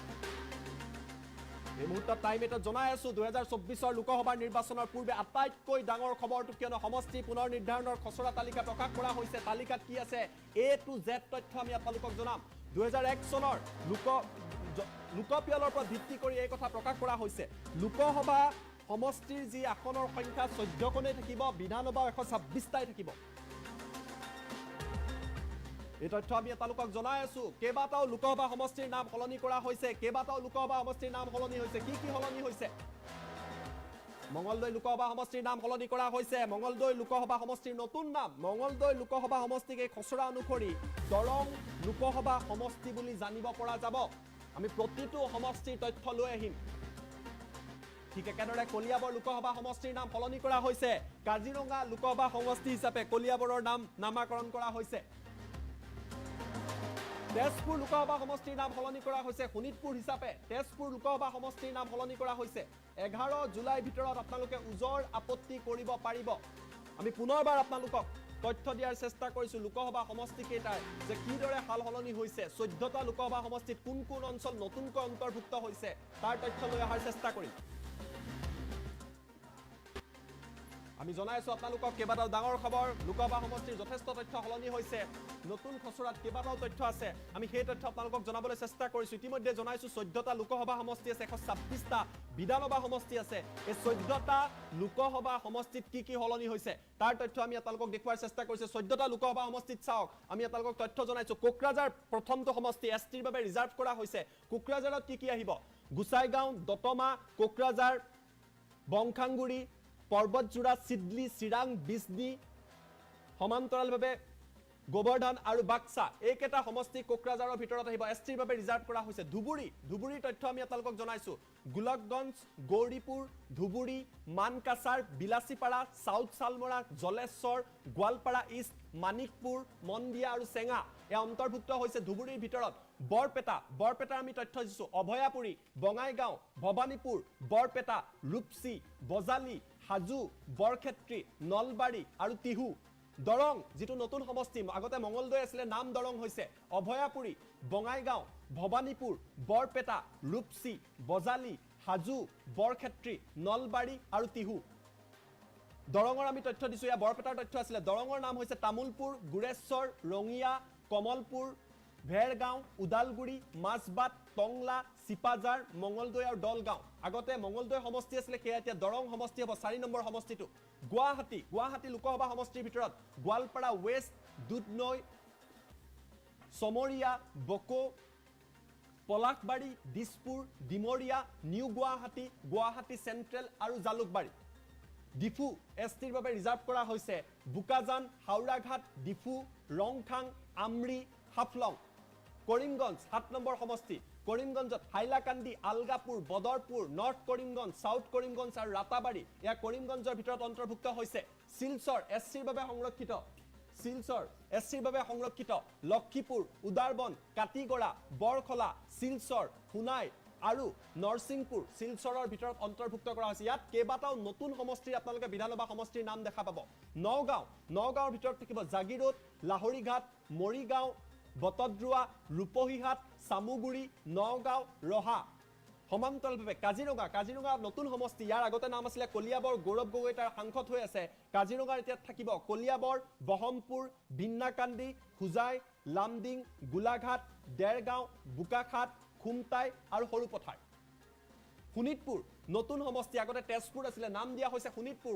এই মুহূৰ্তত টাইম 8ত জনাই আছো 2024ৰ লোকসভাৰ নিৰ্বাচনৰ পূৰ্বে আটাইতকৈ ডাঙৰ খবৰটো কিয়নো সমষ্টি পুনৰ নিৰ্ধাৰণৰ খচৰা তালিকা প্ৰকাশ কৰা হৈছে তালিকাত কি আছে A to Z তথ্য আমি আপোনালোকক জনাম 2001 চনৰ লোকপিয়লৰ পৰা ভিত্তি কৰি এই কথা প্ৰকাশ কৰা হৈছে লোকসভা সমষ্টিৰ যি আসনৰ সংখ্যা 14খনেই থাকিব বিধানসভা 126টাই থাকিব এই তথ্য আমি আপোনালোকক জনাই আছো কেইবাটাও লোকসভা সমষ্টিৰ নাম সলনি কৰা হৈছে কেইবাটাও লোকসভা সমষ্টিৰ নাম সলনি হৈছে কি সলনি হৈছে মঙ্গলদৈ লোকসভা সমষ্টিৰ নাম সলনি কৰা হৈছে মঙ্গলদৈ লোকসভা সমষ্টিৰ নতুন নাম মঙ্গলদৈ লোকসভা সমষ্টিক এই খচৰা অনুসৰি দৰং লোকসভা সমষ্টি বুলি জানিব পৰা যাব আমি প্ৰতিটো সমষ্টিৰ তথ্য লৈ আহিম ঠিক একেদৰে কলিয়াবৰ লোকসভা সমষ্টিৰ নাম সলনি কৰা হৈছে কাজিৰঙা লোকসভা সমষ্টি হিচাপে কলিয়াবৰৰ নাম নামাকৰণ কৰা হৈছে তেজপুৰ লোকসভা সমষ্টিৰ নাম সলনি কৰা হৈছে শোণিতপুৰ হিচাপে তেজপুৰ লোকসভা সমষ্টিৰ নাম সলনি কৰা হৈছে 11 জুলাইৰ ভিতৰত আপোনালোকে উজৰ আপত্তি কৰিব পাৰিব আমি পুনৰবাৰ আপোনালোকক তথ্য দিয়াৰ চেষ্টা কৰিছো লোকসভা সমষ্টি কেইটাৰ যে কিদৰে হাল সলনি হৈছে 14টা লোকসভা সমষ্টিত কোন অঞ্চল নতুনকৈ অন্তৰ্ভুক্ত হৈছে তাৰ তথ্য লৈ অহাৰ চেষ্টা কৰিম আমি জনাই আছো আপোনালোকক কেইবাটাও ডাঙৰ খবৰ লোকসভা সমষ্টিৰ যথেষ্ট তথ্য সলনি হৈছে নতুন খচৰাত কেইবাটাও তথ্য আছে আমি সেই তথ্য আপোনালোকক জনাবলৈ চেষ্টা কৰিছো ইতিমধ্যে জনাইছো 14টা লোকসভা সমষ্টি আছে 126টা বিধানসভা সমষ্টি আছে এই 14টা লোকসভা সমষ্টিত কি সলনি হৈছে তাৰ তথ্য আমি আপোনালোকক দেখুৱাৰ চেষ্টা কৰিছো 14টা লোকসভা সমষ্টিত চাওক আমি আপোনালোকক তথ্য জনাইছো কোকৰাঝাৰ প্ৰথমটো সমষ্টি এছটিৰ বাবে ৰিজাৰ্ভ কৰা হৈছে কোকৰাঝাৰত কি আহিব গুসাইগাঁও দতমা কোকৰাঝাৰ বংখাংগুৰি পৰ্বতজোৰা সিডলি চিৰাং বিজনি সমান্তৰালভাৱে গোবৰ্ধন আৰু বাক্সা এইকেইটা সমষ্টি কোকৰাঝাৰৰ ভিতৰত আহিব এছটিৰ বাবে ৰিজাৰ্ভ কৰা হৈছে ধুবুৰীৰ তথ্য আমি আপোনালোকক জনাইছো গোলকগঞ্জ গৌৰীপুৰ ধুবুৰী মানকাছাৰ বিলাসীপাৰা সাউথ সালমৰা জলেশ্বৰ গোৱালপাৰা ইষ্ট মানিকপুৰ মন্দিয়া আৰু চেঙা এই অন্তৰ্ভুক্ত হৈছে ধুবুৰীৰ ভিতৰত বৰপেটা আমি তথ্য দিছো অভয়াপুৰী বঙাইগাঁও ভবানীপুৰ বৰপেটা ৰূপসী বজালি হাজু বৰক্ষেত্ৰী নলবাৰী আৰু তিহু দৰং যেটো নতুন সমষ্টি আগতে মঙ্গলদৈ আছিল নাম দৰং হৈছে অভয়াপুৰী বঙাইগাঁও ভবানীপুৰ বৰপেটা ৰূপসী বজালি হাজু বৰক্ষেত্ৰী নলবাৰী আৰু তিহু দৰঙৰ আমি তথ্য দিছো ইয়া বৰপেটাৰ তথ্য আছিল দৰঙৰ নাম হৈছে তামুলপুৰ গুৰেশ্বৰ ৰঙিয়া কমলপুৰ ভেৰগাঁও উদালগুৰি মাছবাট টংলা সিপাজাৰ মঙ্গলদৈ আৰু দলগাঁও আগতে মঙ্গলদৈ সমষ্টি আছিল কি এতিয়া দৰং সমষ্টি হ'ব 4 নম্বৰ সমষ্টিটো গুৱাহাটী লোকসভা সমষ্টিৰ ভিতৰত Goalpara west Dudhnai Chamaria Boko Palasbari Dispur Dimoria new Guwahati central আৰু জালুকবাৰী ডিফু এছটিৰ বাবে ৰিজাৰ্ভ কৰা হৈছে বুকাজান হাওৰাঘাট ডিফু ৰংখাং আমৰি হাফলং কৰিমগঞ্জ 7 নম্বৰ সমষ্টি কৰিমগঞ্জত হাইলাকান্দি আলগাপুৰ বদৰপুৰ নৰ্থ কৰিমগঞ্জ সাউথ কৰিমগঞ্জ আৰু ৰাতাবাৰী এয়া কৰিমগঞ্জৰ ভিতৰত অন্তৰ্ভুক্ত হৈছে শিলচৰ এছচিৰ বাবে সংৰক্ষিত শিলচৰ এছচিৰ বাবে সংৰক্ষিত লক্ষীপুৰ উদাৰবন কাটিগড়া বৰখলা শিলচৰ সোনাই আৰু নৰসিংপুৰ শিলচৰৰ ভিতৰত অন্তৰ্ভুক্ত কৰা হৈছে ইয়াত কেইবাটাও নতুন সমষ্টিৰ আপোনালোকে বিধানসভা সমষ্টিৰ নাম দেখা পাব নগাঁৱৰ ভিতৰত থাকিব জাগিৰোড লাহৰীঘাট মৰিগাঁও বটদ্ৰুৱা ৰূপহীহাট সামুগুৰি নগাঁও ৰহা সমান্তৰালভাৱে কাজিৰঙা নতুন সমষ্টি ইয়াৰ আগতে নাম আছিলে কলিয়াবৰ গৌৰৱ গগৈ তাৰ সাংসদ হৈ আছে কাজিৰঙাৰ এতিয়া থাকিব কলিয়াবৰ বহমপুৰ বিন্নাকান্দি খুজাই লামডিং গোলাঘাট দেৰগাঁও বোকাখাট খুমটাই আৰু সৰুপথাৰ শোণিতপুৰ নতুন সমষ্টি আগতে তেজপুৰ আছিলে নাম দিয়া হৈছে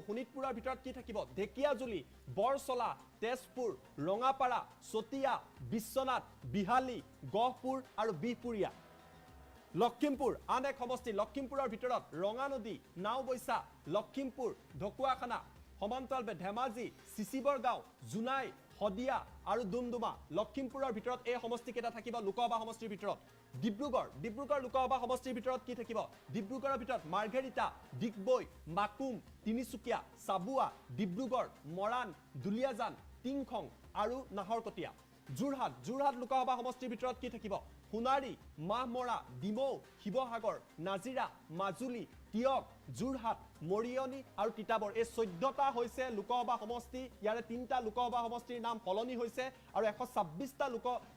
শোণিতপুৰৰ ভিতৰত কি থাকিব ঢেকিয়াজুলি বৰচলা তেজপুৰ ৰঙাপাৰা চতিয়া বিশ্বনাথ বিহালী গহপুৰ আৰু বিহপুৰীয়া লক্ষীমপুৰ আন এক সমষ্টি লক্ষীমপুৰৰ ভিতৰত ৰঙানদী নাওবৈচা লক্ষীমপুৰ ঢকুৱাখানা সমান্তৰালভাৱে ধেমাজি চিচিবৰগাঁও জোনাই হদিয়া আৰু ডুমডুমা লক্ষীমপুৰৰ ভিতৰত এই সমষ্টি কেইটা থাকিব লোকসভা সমষ্টিৰ ভিতৰত ডিব্ৰুগড় লোকসভা সমষ্টিৰ ভিতৰত কি থাকিব ডিব্ৰুগড়ৰ ভিতৰত মাৰ্ঘেৰিটা ডিগবৈ মাকুম তিনিচুকীয়া চাবুৱা ডিব্ৰুগড় মৰাণ দুলিয়াজান টিংখং আৰু নাহৰকটীয়া যোৰহাট লোকসভা সমষ্টিৰ ভিতৰত কি থাকিব সোণাৰী মাহমৰা ডিমৌ শিৱসাগৰ নাজিৰা মাজুলী টিয়ক যোৰহাট মৰিয়নি আৰু তিতাবৰ এই 14টা হৈছে লোকসভা সমষ্টি ইয়াৰে 3টা লোকসভা সমষ্টিৰ নাম সলনি হৈছে আৰু 126টা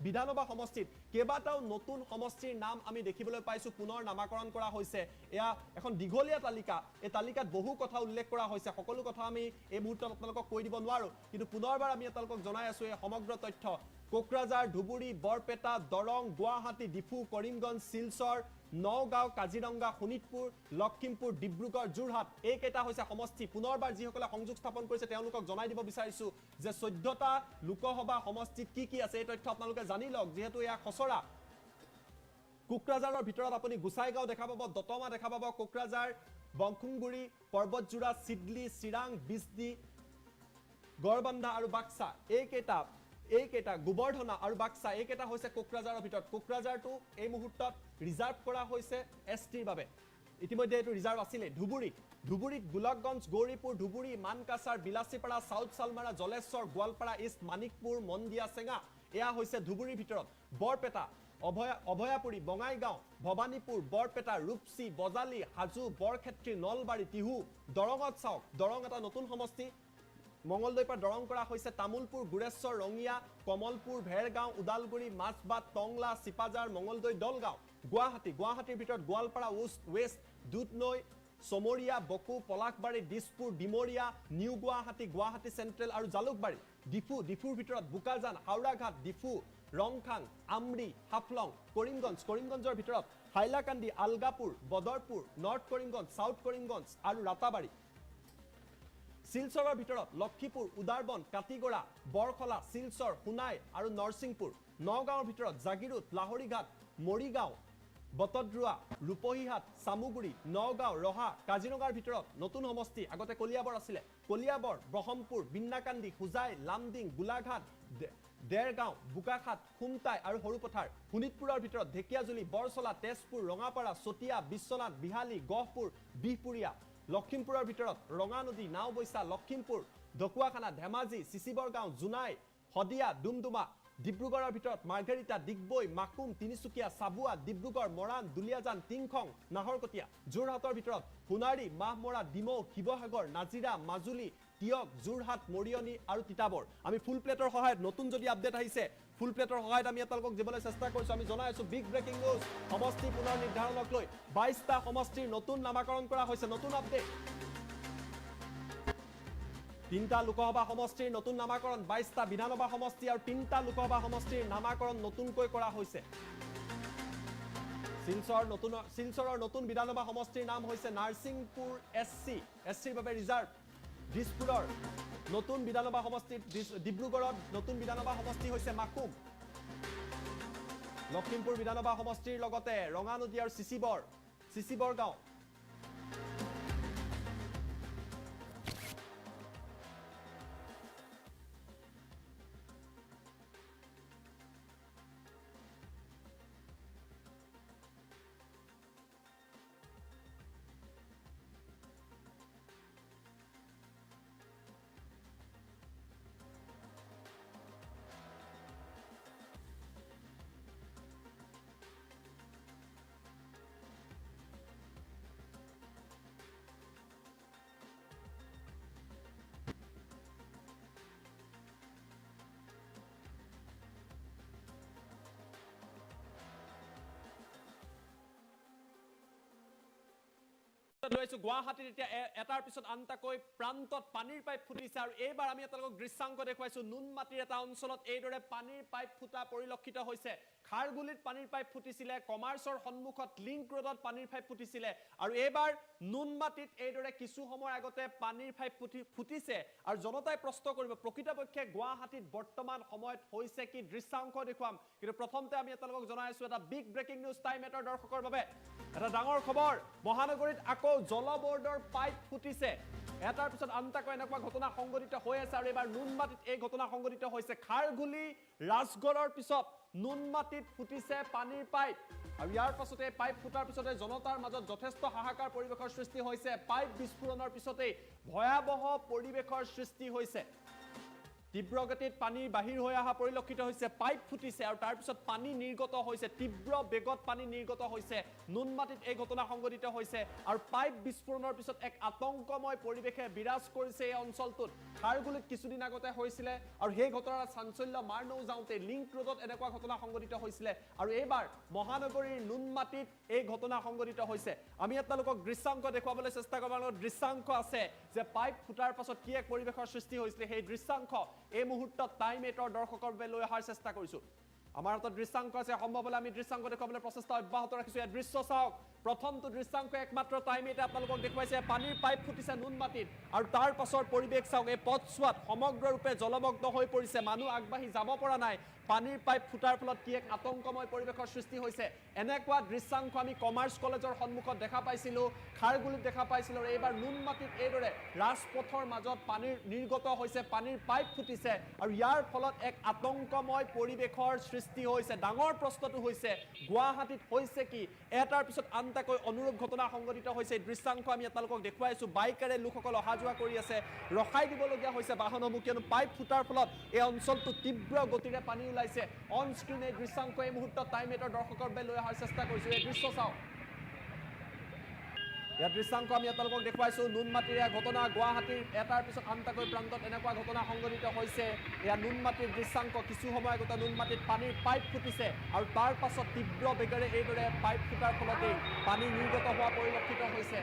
বিধানসভা সমষ্টিত কেইবাটাও নতুন সমষ্টিৰ নাম আমি দেখিবলৈ পাইছো পুনৰ নামাকৰণ কৰা হৈছে এয়া এখন দীঘলীয়া তালিকা এই তালিকাত বহু কথা উল্লেখ কৰা হৈছে সকলো কথা আমি এই মুহূৰ্তত আপোনালোকক কৈ দিব নোৱাৰো কিন্তু পুনৰবাৰ আমি আপোনালোকক জনাই আছো এই সমগ্ৰ তথ্য কোকৰাঝাৰ ধুবুৰী বৰপেটা দৰং গুৱাহাটী ডিফু কৰিমগঞ্জ শিলচৰ নগাঁও কাজিৰঙা শোণিতপুৰ লক্ষীমপুৰ ডিব্ৰুগড় যোৰহাট এইকেইটা হৈছে সমষ্টি পুনৰবাৰ যিসকলে সংযোগ স্থাপন কৰিছে তেওঁলোকক জনাই দিব বিচাৰিছো যে 14টা লোকসভা সমষ্টিত কি আছে এই তথ্য আপোনালোকে জানি লওক যেহেতু এয়া খচৰা কোকৰাঝাৰৰ ভিতৰত আপুনি গুসাইগাঁও দেখা পাব দতমা দেখা পাব কোকৰাঝাৰ বংখুংগুৰি পৰ্বতজোৰা সিডলি চিৰাং বিজদি গড়বান্ধা আৰু বাক্সা এইকেইটা গোবৰ্ধনা আৰু বাক্সা এইকেইটা হৈছে কোকৰাঝাৰৰ ভিতৰত কোকৰাঝাৰটো এই মুহূৰ্তত ৰিজাৰ্ভ কৰা হৈছে এছটিৰ বাবে ইতিমধ্যে এইটো ৰিজাৰ্ভ আছিলে ধুবুৰীত গোলকগঞ্জ গৌৰীপুৰ ধুবুৰী মানকাছাৰ বিলাসীপাৰা সাউথ সালমাৰা জলেশ্বৰ গোৱালপাৰা ইষ্ট মানিকপুৰ মন্দিয়া চেঙা এয়া হৈছে ধুবুৰীৰ ভিতৰত বৰপেটা অভয়াপুৰী বঙাইগাঁও ভৱানীপুৰ বৰপেটা ৰূপসী বজালি হাজু বৰক্ষেত্ৰী নলবাৰী টিহু দৰঙত চাওক দৰং এটা নতুন সমষ্টি মঙ্গলদৈৰ পৰা দৰং কৰা হৈছে তামুলপুৰ গুৰেশ্বৰ ৰঙিয়া কমলপুৰ ভেৰগাঁও উদালগুৰি মাছবাট টংলা চিপাজাৰ মঙ্গলদৈ দলগাঁও গুৱাহাটীৰ ভিতৰত Goalpara west Dudhnai Chamaria Boko Palasbari Dispur Dimoria new Guwahati central আৰু জালুকবাৰী ডিফুৰ ভিতৰত বুকাজান হাওৰাঘাট ডিফু ৰংখাং আমৰি হাফলং কৰিমগঞ্জৰ ভিতৰত হাইলাকান্দি আলগাপুৰ বদৰপুৰ নৰ্থ কৰিমগঞ্জ সাউথ কৰিমগঞ্জ আৰু ৰাতাবাৰী শিলচৰৰ ভিতৰত লক্ষীপুৰ উদাৰবন কাটিগড়া বৰখলা শিলচৰ সোনাই আৰু নৰসিংপুৰ নগাঁৱৰ ভিতৰত জাগিৰোড লাহৰীঘাট মৰিগাঁও বটদ্ৰুৱা ৰূপহীহাট সামুগুৰি নগাঁও ৰহা কাজিৰঙাৰ ভিতৰত নতুন সমষ্টি আগতে কলিয়াবৰ আছিলে কলিয়াবৰ ব্ৰহ্মপুৰ বিন্নাকান্দি খুজাই লামডিং গোলাঘাট দেৰগাঁও বোকাখাট খুমটাই আৰু সৰুপথাৰ শোণিতপুৰৰ ভিতৰত ঢেকিয়াজুলি বৰচলা তেজপুৰ ৰঙাপাৰা চতিয়া বিশ্বনাথ বিহালী গহপুৰ বিহপুৰীয়া লক্ষীমপুৰৰ ভিতৰত ৰঙানদী নাওবৈচা লক্ষীমপুৰ ঢকুৱাখানা ধেমাজি চিচিবৰগাঁও জোনাই হদিয়া ডুমডুমা ডিব্ৰুগড়ৰ ভিতৰত মাৰ্ঘেৰিটা ডিগবৈ মাকুম তিনিচুকীয়া চাবুৱা ডিব্ৰুগড় মৰাণ দুলিয়াজান টিংখং নাহৰকটীয়া যোৰহাটৰ ভিতৰত সোণাৰী মাহমৰা ডিমৌ শিৱসাগৰ নাজিৰা মাজুলী টিয়ক যোৰহাট মৰিয়নি আৰু তিতাবৰ আমি ফুল প্লেটৰ সহায়ত নতুন যদি আপডেট আহিছে ফুল প্লেটৰ সহায়ত আমি আপোনালোকক দিবলৈ চেষ্টা কৰিছো আমি জনাই আছো বিগ ব্ৰেকিং নিউজ সমষ্টি পুনৰ নিৰ্ধাৰণক লৈ 22টা সমষ্টিৰ নতুন নামাকৰণ কৰা হৈছে নতুন আপডেট 3টা লোকসভা সমষ্টিৰ নতুন নামাকৰণ 22টা বিধানসভা সমষ্টি আৰু 3টা লোকসভা সমষ্টিৰ নামাকৰণ নতুনকৈ কৰা হৈছে শিলচৰৰ নতুন বিধানসভা সমষ্টিৰ নাম হৈছে নাৰসিংপুৰ এছচিৰ বাবে ৰিজাৰ্ভ দিছপুৰৰ নতুন বিধানসভা সমষ্টি ডিব্ৰুগড়ত নতুন বিধানসভা সমষ্টি হৈছে মাকুম লক্ষীমপুৰ বিধানসভা সমষ্টিৰ লগতে ৰঙানদী আৰু চিচিবৰগাঁও পিছত লৈ আছো গুৱাহাটীত এতিয়া এটাৰ পিছত আনটাকৈ প্ৰান্তত পানীৰ পাইপ ফুটিছে আৰু এইবাৰ আমি আপোনালোকক দৃশ্যাংক দেখুৱাইছো নুনমাটিৰ এটা অঞ্চলত এইদৰে পানীৰ পাইপ ফুটা পৰিলক্ষিত হৈছে খাৰগুলিত পানীৰ পাইপ ফুটিছিলে কমাৰ্চৰ সন্মুখত লিংক ৰোডত পানীৰ পাইপ ফুটিছিলে আৰু এইবাৰ নুনমাটিত এইদৰে কিছু সময় আগতে পানীৰ পাইপ ফুটিছে আৰু জনতাই প্ৰশ্ন কৰিব প্ৰকৃতপক্ষে গুৱাহাটীত বৰ্তমান সময়ত হৈছে কি দৃশ্যাংক দেখুৱাম কিন্তু প্ৰথমতে আমি আপোনালোকক জনাইছো এটা বিগ ব্ৰেকিং নিউজ টাইম 8 দৰ্শকৰ বাবে এটা ডাঙৰ খবৰ মহানগৰীত আকৌ জল বোৰ্ডৰ পাইপ ফুটিছে এটাৰ পিছত আনটাকৈ এনেকুৱা ঘটনা সংঘটিত হৈ আছে আৰু এবাৰ নুনমাটিত এই ঘটনা সংঘটিত হৈছে খাৰগুলি ৰাজগড়ৰ পিছত নুনমাটিত ফুটিছে পানীৰ পাইপ আৰু ইয়াৰ পাছতে পাইপ ফুটাৰ পিছতে জনতাৰ মাজত যথেষ্ট হাহাকাৰ পৰিৱেশৰ সৃষ্টি হৈছে পাইপ বিস্ফোৰণৰ পিছতে ভয়াবহ পৰিৱেশৰ সৃষ্টি হৈছে তীব্ৰ গতিত পানী বাহিৰ হৈ অহা পৰিলক্ষিত হৈছে পাইপ ফুটিছে আৰু তাৰ পিছত পানী নিৰ্গত হৈছে তীব্ৰ বেগত পানী নিৰ্গত হৈছে নুনমাটিত এই ঘটনা সংঘটিত হৈছে আৰু পাইপ বিস্ফোৰণৰ পিছত এক আতংকময় পৰিৱেশে বিৰাজ কৰিছে এই অঞ্চলটোত খাৰগুলিত কিছুদিন আগতে হৈছিলে আৰু সেই ঘটনাৰ চাঞ্চল্য মাৰ নৌ যাওঁতে লিংক ৰোডত এনেকুৱা ঘটনা সংঘটিত হৈছিলে আৰু এইবাৰ মহানগৰীৰ নুনমাটিত এই ঘটনা সংঘটিত হৈছে আমি আপোনালোকক দৃশ্যাংক দেখুৱাবলৈ চেষ্টা কৰিম আৰু দৃশ্যাংক আছে যে পাইপ ফুটাৰ পাছত কি এক পৰিৱেশৰ সৃষ্টি হৈছিলে সেই দৃশ্যাংক এই মুহূৰ্তত টাইম 8 দৰ্শকৰ বাবে লৈ অহাৰ চেষ্টা কৰিছো আমাৰ হাতত দৃশ্যাংক আছে সম্ভৱ হলে আমি দৃশ্যাংক দেখুৱাবলৈ প্ৰচেষ্টা অব্যাহত ৰাখিছো এই দৃশ্য চাওক প্ৰথমটো দৃশ্যাংক একমাত্ৰ টাইম 8 আপোনালোকক দেখুৱাইছে পানীৰ পাইপ ফুটিছে নুনমাটিত আৰু তাৰ পাছৰ পৰিৱেশ চাওক এই পথছোৱাত সমগ্ৰৰূপে জলমগ্ন হৈ পৰিছে মানুহ আগবাঢ়ি যাব পৰা নাই পানীৰ পাইপ ফুটাৰ ফলত কি এক আতংকময় পৰিৱেশৰ সৃষ্টি হৈছে এনেকুৱা দৃশ্যাংক আমি কমাৰ্চ কলেজৰ সন্মুখত দেখা পাইছিলো খাৰগুলিত দেখা পাইছিলো আৰু এইবাৰ নুনমাটিত এইদৰে ৰাজপথৰ মাজত পানীৰ নিৰ্গত হৈছে পানীৰ পাইপ ফুটিছে আৰু ইয়াৰ ফলত এক আতংকময় পৰিৱেশৰ সৃষ্টি হৈছে ডাঙৰ প্ৰশ্নটো হৈছে গুৱাহাটীত হৈছে কি এটাৰ পিছত আনটাকৈ অনুৰূপ ঘটনা সংঘটিত হৈছে দৃশ্যাংক আমি আপোনালোকক দেখুৱাইছো বাইকেৰে লোকসকল অহা যোৱা কৰি আছে ৰখাই দিবলগীয়া হৈছে বাহনসমূহ কিয়নো পাইপ ফুটাৰ ফলত এই অঞ্চলটো তীব্ৰ গতিৰে পানী ওলাইছে অন স্ক্ৰীন এই দৃশ্যাংক এই মুহূৰ্তত টাইম 8 দৰ্শকৰ বাবে লৈ অহাৰ চেষ্টা কৰিছো এই দৃশ্য চাওক ইয়াৰ দৃশ্যাংক আমি আপোনালোকক দেখুৱাইছো নুনমাটিৰ ঘটনা গুৱাহাটীৰ এটাৰ পিছত আনটাকৈ প্ৰান্তত এনেকুৱা ঘটনা সংঘটিত হৈছে এয়া নুনমাটিৰ দৃশ্যাংক কিছু সময় আগতে নুনমাটিত পানীৰ পাইপ ফুটিছে আৰু তাৰ পাছত তীব্ৰ বেগেৰে এইদৰে পাইপ ফুটাৰ ফলতেই পানী নিৰ্গত হোৱা পৰিলক্ষিত হৈছে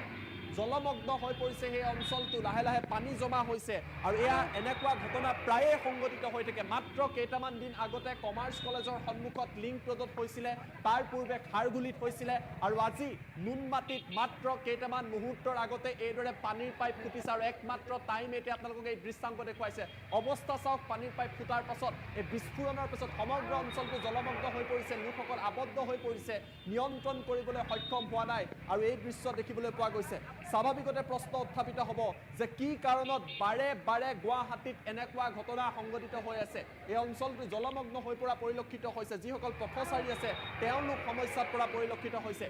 জলমগ্ন হৈ পৰিছে সেই অঞ্চলটো লাহে লাহে পানী জমা হৈছে আৰু এয়া এনেকুৱা ঘটনা প্ৰায়ে সংঘটিত হৈ থাকে মাত্ৰ কেইটামান দিন আগতে কমাৰ্চ কলেজৰ সন্মুখত লিংক ৰোডত হৈছিলে তাৰ পূৰ্বে খাৰগুলিত হৈছিলে আৰু আজি নুনমাটিত মাত্ৰ কেইটামান মুহূৰ্তৰ আগতে এইদৰে পানীৰ পাইপ ফুটিছে আৰু একমাত্ৰ টাইম 8 আপোনালোকক এই দৃশ্যাংক দেখুৱাইছে অৱস্থা চাওক পানীৰ পাইপ ফুটাৰ পাছত এই বিস্ফোৰণৰ পিছত সমগ্ৰ অঞ্চলটো জলমগ্ন হৈ পৰিছে লোকসকল আবদ্ধ হৈ পৰিছে নিয়ন্ত্ৰণ কৰিবলৈ সক্ষম হোৱা নাই আৰু এই দৃশ্য দেখিবলৈ পোৱা গৈছে স্বাভাৱিকতে প্ৰশ্ন উত্থাপিত হ'ব যে কি কাৰণত বাৰে বাৰে গুৱাহাটীত এনেকুৱা ঘটনা সংঘটিত হৈ আছে এই অঞ্চলটো জলমগ্ন হৈ পৰা পৰিলক্ষিত হৈছে যিসকল পথচাৰী আছে তেওঁলোক সমস্যাত পৰা পৰিলক্ষিত হৈছে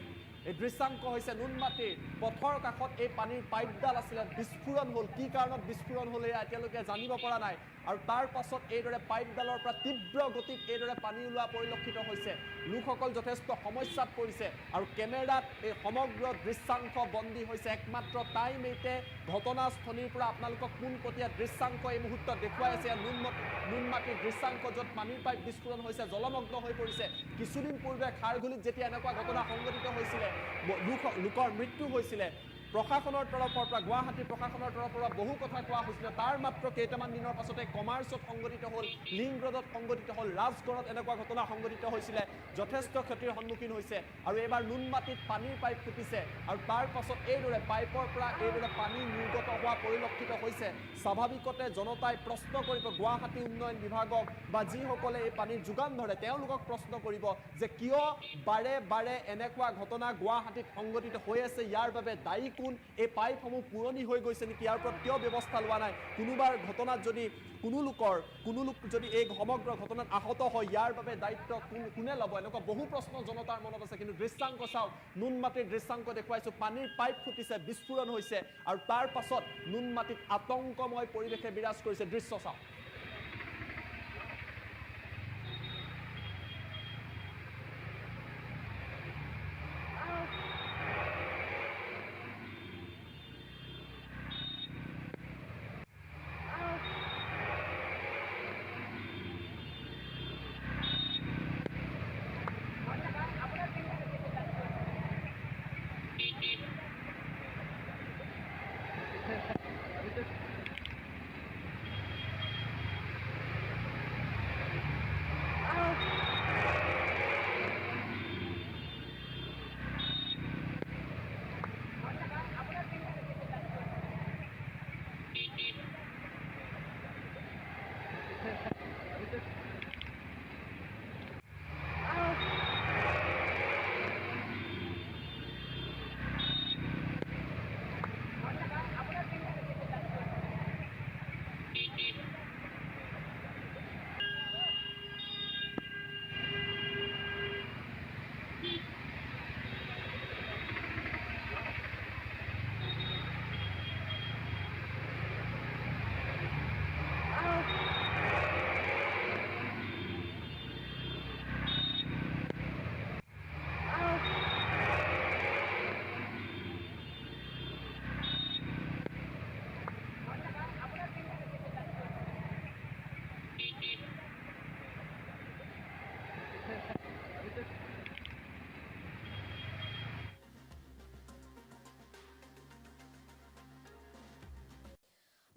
এই দৃশ্যাংক হৈছে নুনমাটিৰ পথৰ কাষত এই পানীৰ পাইপডাল আছিলে বিস্ফোৰণ হ'ল কি কাৰণত বিস্ফোৰণ হ'ল এয়া এতিয়ালৈকে জানিব পৰা নাই আৰু তাৰ পাছত এইদৰে পাইপডালৰ পৰা তীব্ৰ গতিত এইদৰে পানী ওলোৱা পৰিলক্ষিত হৈছে লোকসকল যথেষ্ট সমস্যাত পৰিছে আৰু কেমেৰাত এই সমগ্ৰ দৃশ্যাংক বন্দী হৈছে একমাত্ৰ টাইম 8 ঘটনাস্থলীৰ পৰা আপোনালোকক পোনপটীয়া দৃশ্যাংক এই মুহূৰ্তত দেখুৱাই আছে নুনমাটিৰ দৃশ্যাংক য'ত পানীৰ পাইপ বিস্ফোৰণ হৈছে জলমগ্ন হৈ পৰিছে কিছুদিন পূৰ্বে খাৰগুলিত যেতিয়া এনেকুৱা ঘটনা সংঘটিত হৈছিলে লোকৰ মৃত্যু হৈছিলে প্ৰশাসনৰ তৰফৰ পৰা গুৱাহাটী প্ৰশাসনৰ তৰফৰ পৰা বহু কথা কোৱা হৈছিলে তাৰ মাত্ৰ কেইটামান দিনৰ পাছতে কমাৰ্চত সংঘটিত হ'ল লিংক ৰোডত সংঘটিত হ'ল ৰাজগড়ত এনেকুৱা ঘটনা সংঘটিত হৈছিলে যথেষ্ট ক্ষতিৰ সন্মুখীন হৈছে আৰু এইবাৰ নুনমাটিত পানীৰ পাইপ ফুটিছে আৰু তাৰ পাছত এইদৰে পাইপৰ পৰা এইদৰে পানী নিৰ্গত হোৱা পৰিলক্ষিত হৈছে স্বাভাৱিকতে জনতাই প্ৰশ্ন কৰিব গুৱাহাটী উন্নয়ন বিভাগক বা যিসকলে এই পানীৰ যোগান ধৰে তেওঁলোকক প্ৰশ্ন কৰিব যে কিয় বাৰে বাৰে এনেকুৱা ঘটনা গুৱাহাটীত সংঘটিত হৈ আছে ইয়াৰ বাবে দায়ী কোন এই পাইপসমূহ পুৰণি হৈ গৈছে নেকি ইয়াৰ ওপৰত কিয় ব্যৱস্থা লোৱা নাই কোনোবাৰ ঘটনাত যদি কোনো লোক যদি এই সমগ্ৰ ঘটনাত আহত হয় ইয়াৰ বাবে দায়িত্ব কোনে ল'ব এনেকুৱা বহু প্ৰশ্ন জনতাৰ মনত আছে কিন্তু দৃশ্যাংক চাওক নুনমাটিৰ দৃশ্যাংক দেখুৱাইছো পানীৰ পাইপ ফুটিছে বিস্ফোৰণ হৈছে আৰু তাৰ পাছত নুনমাটিত আতংকময় পৰিৱেশে বিৰাজ কৰিছে দৃশ্য চাওক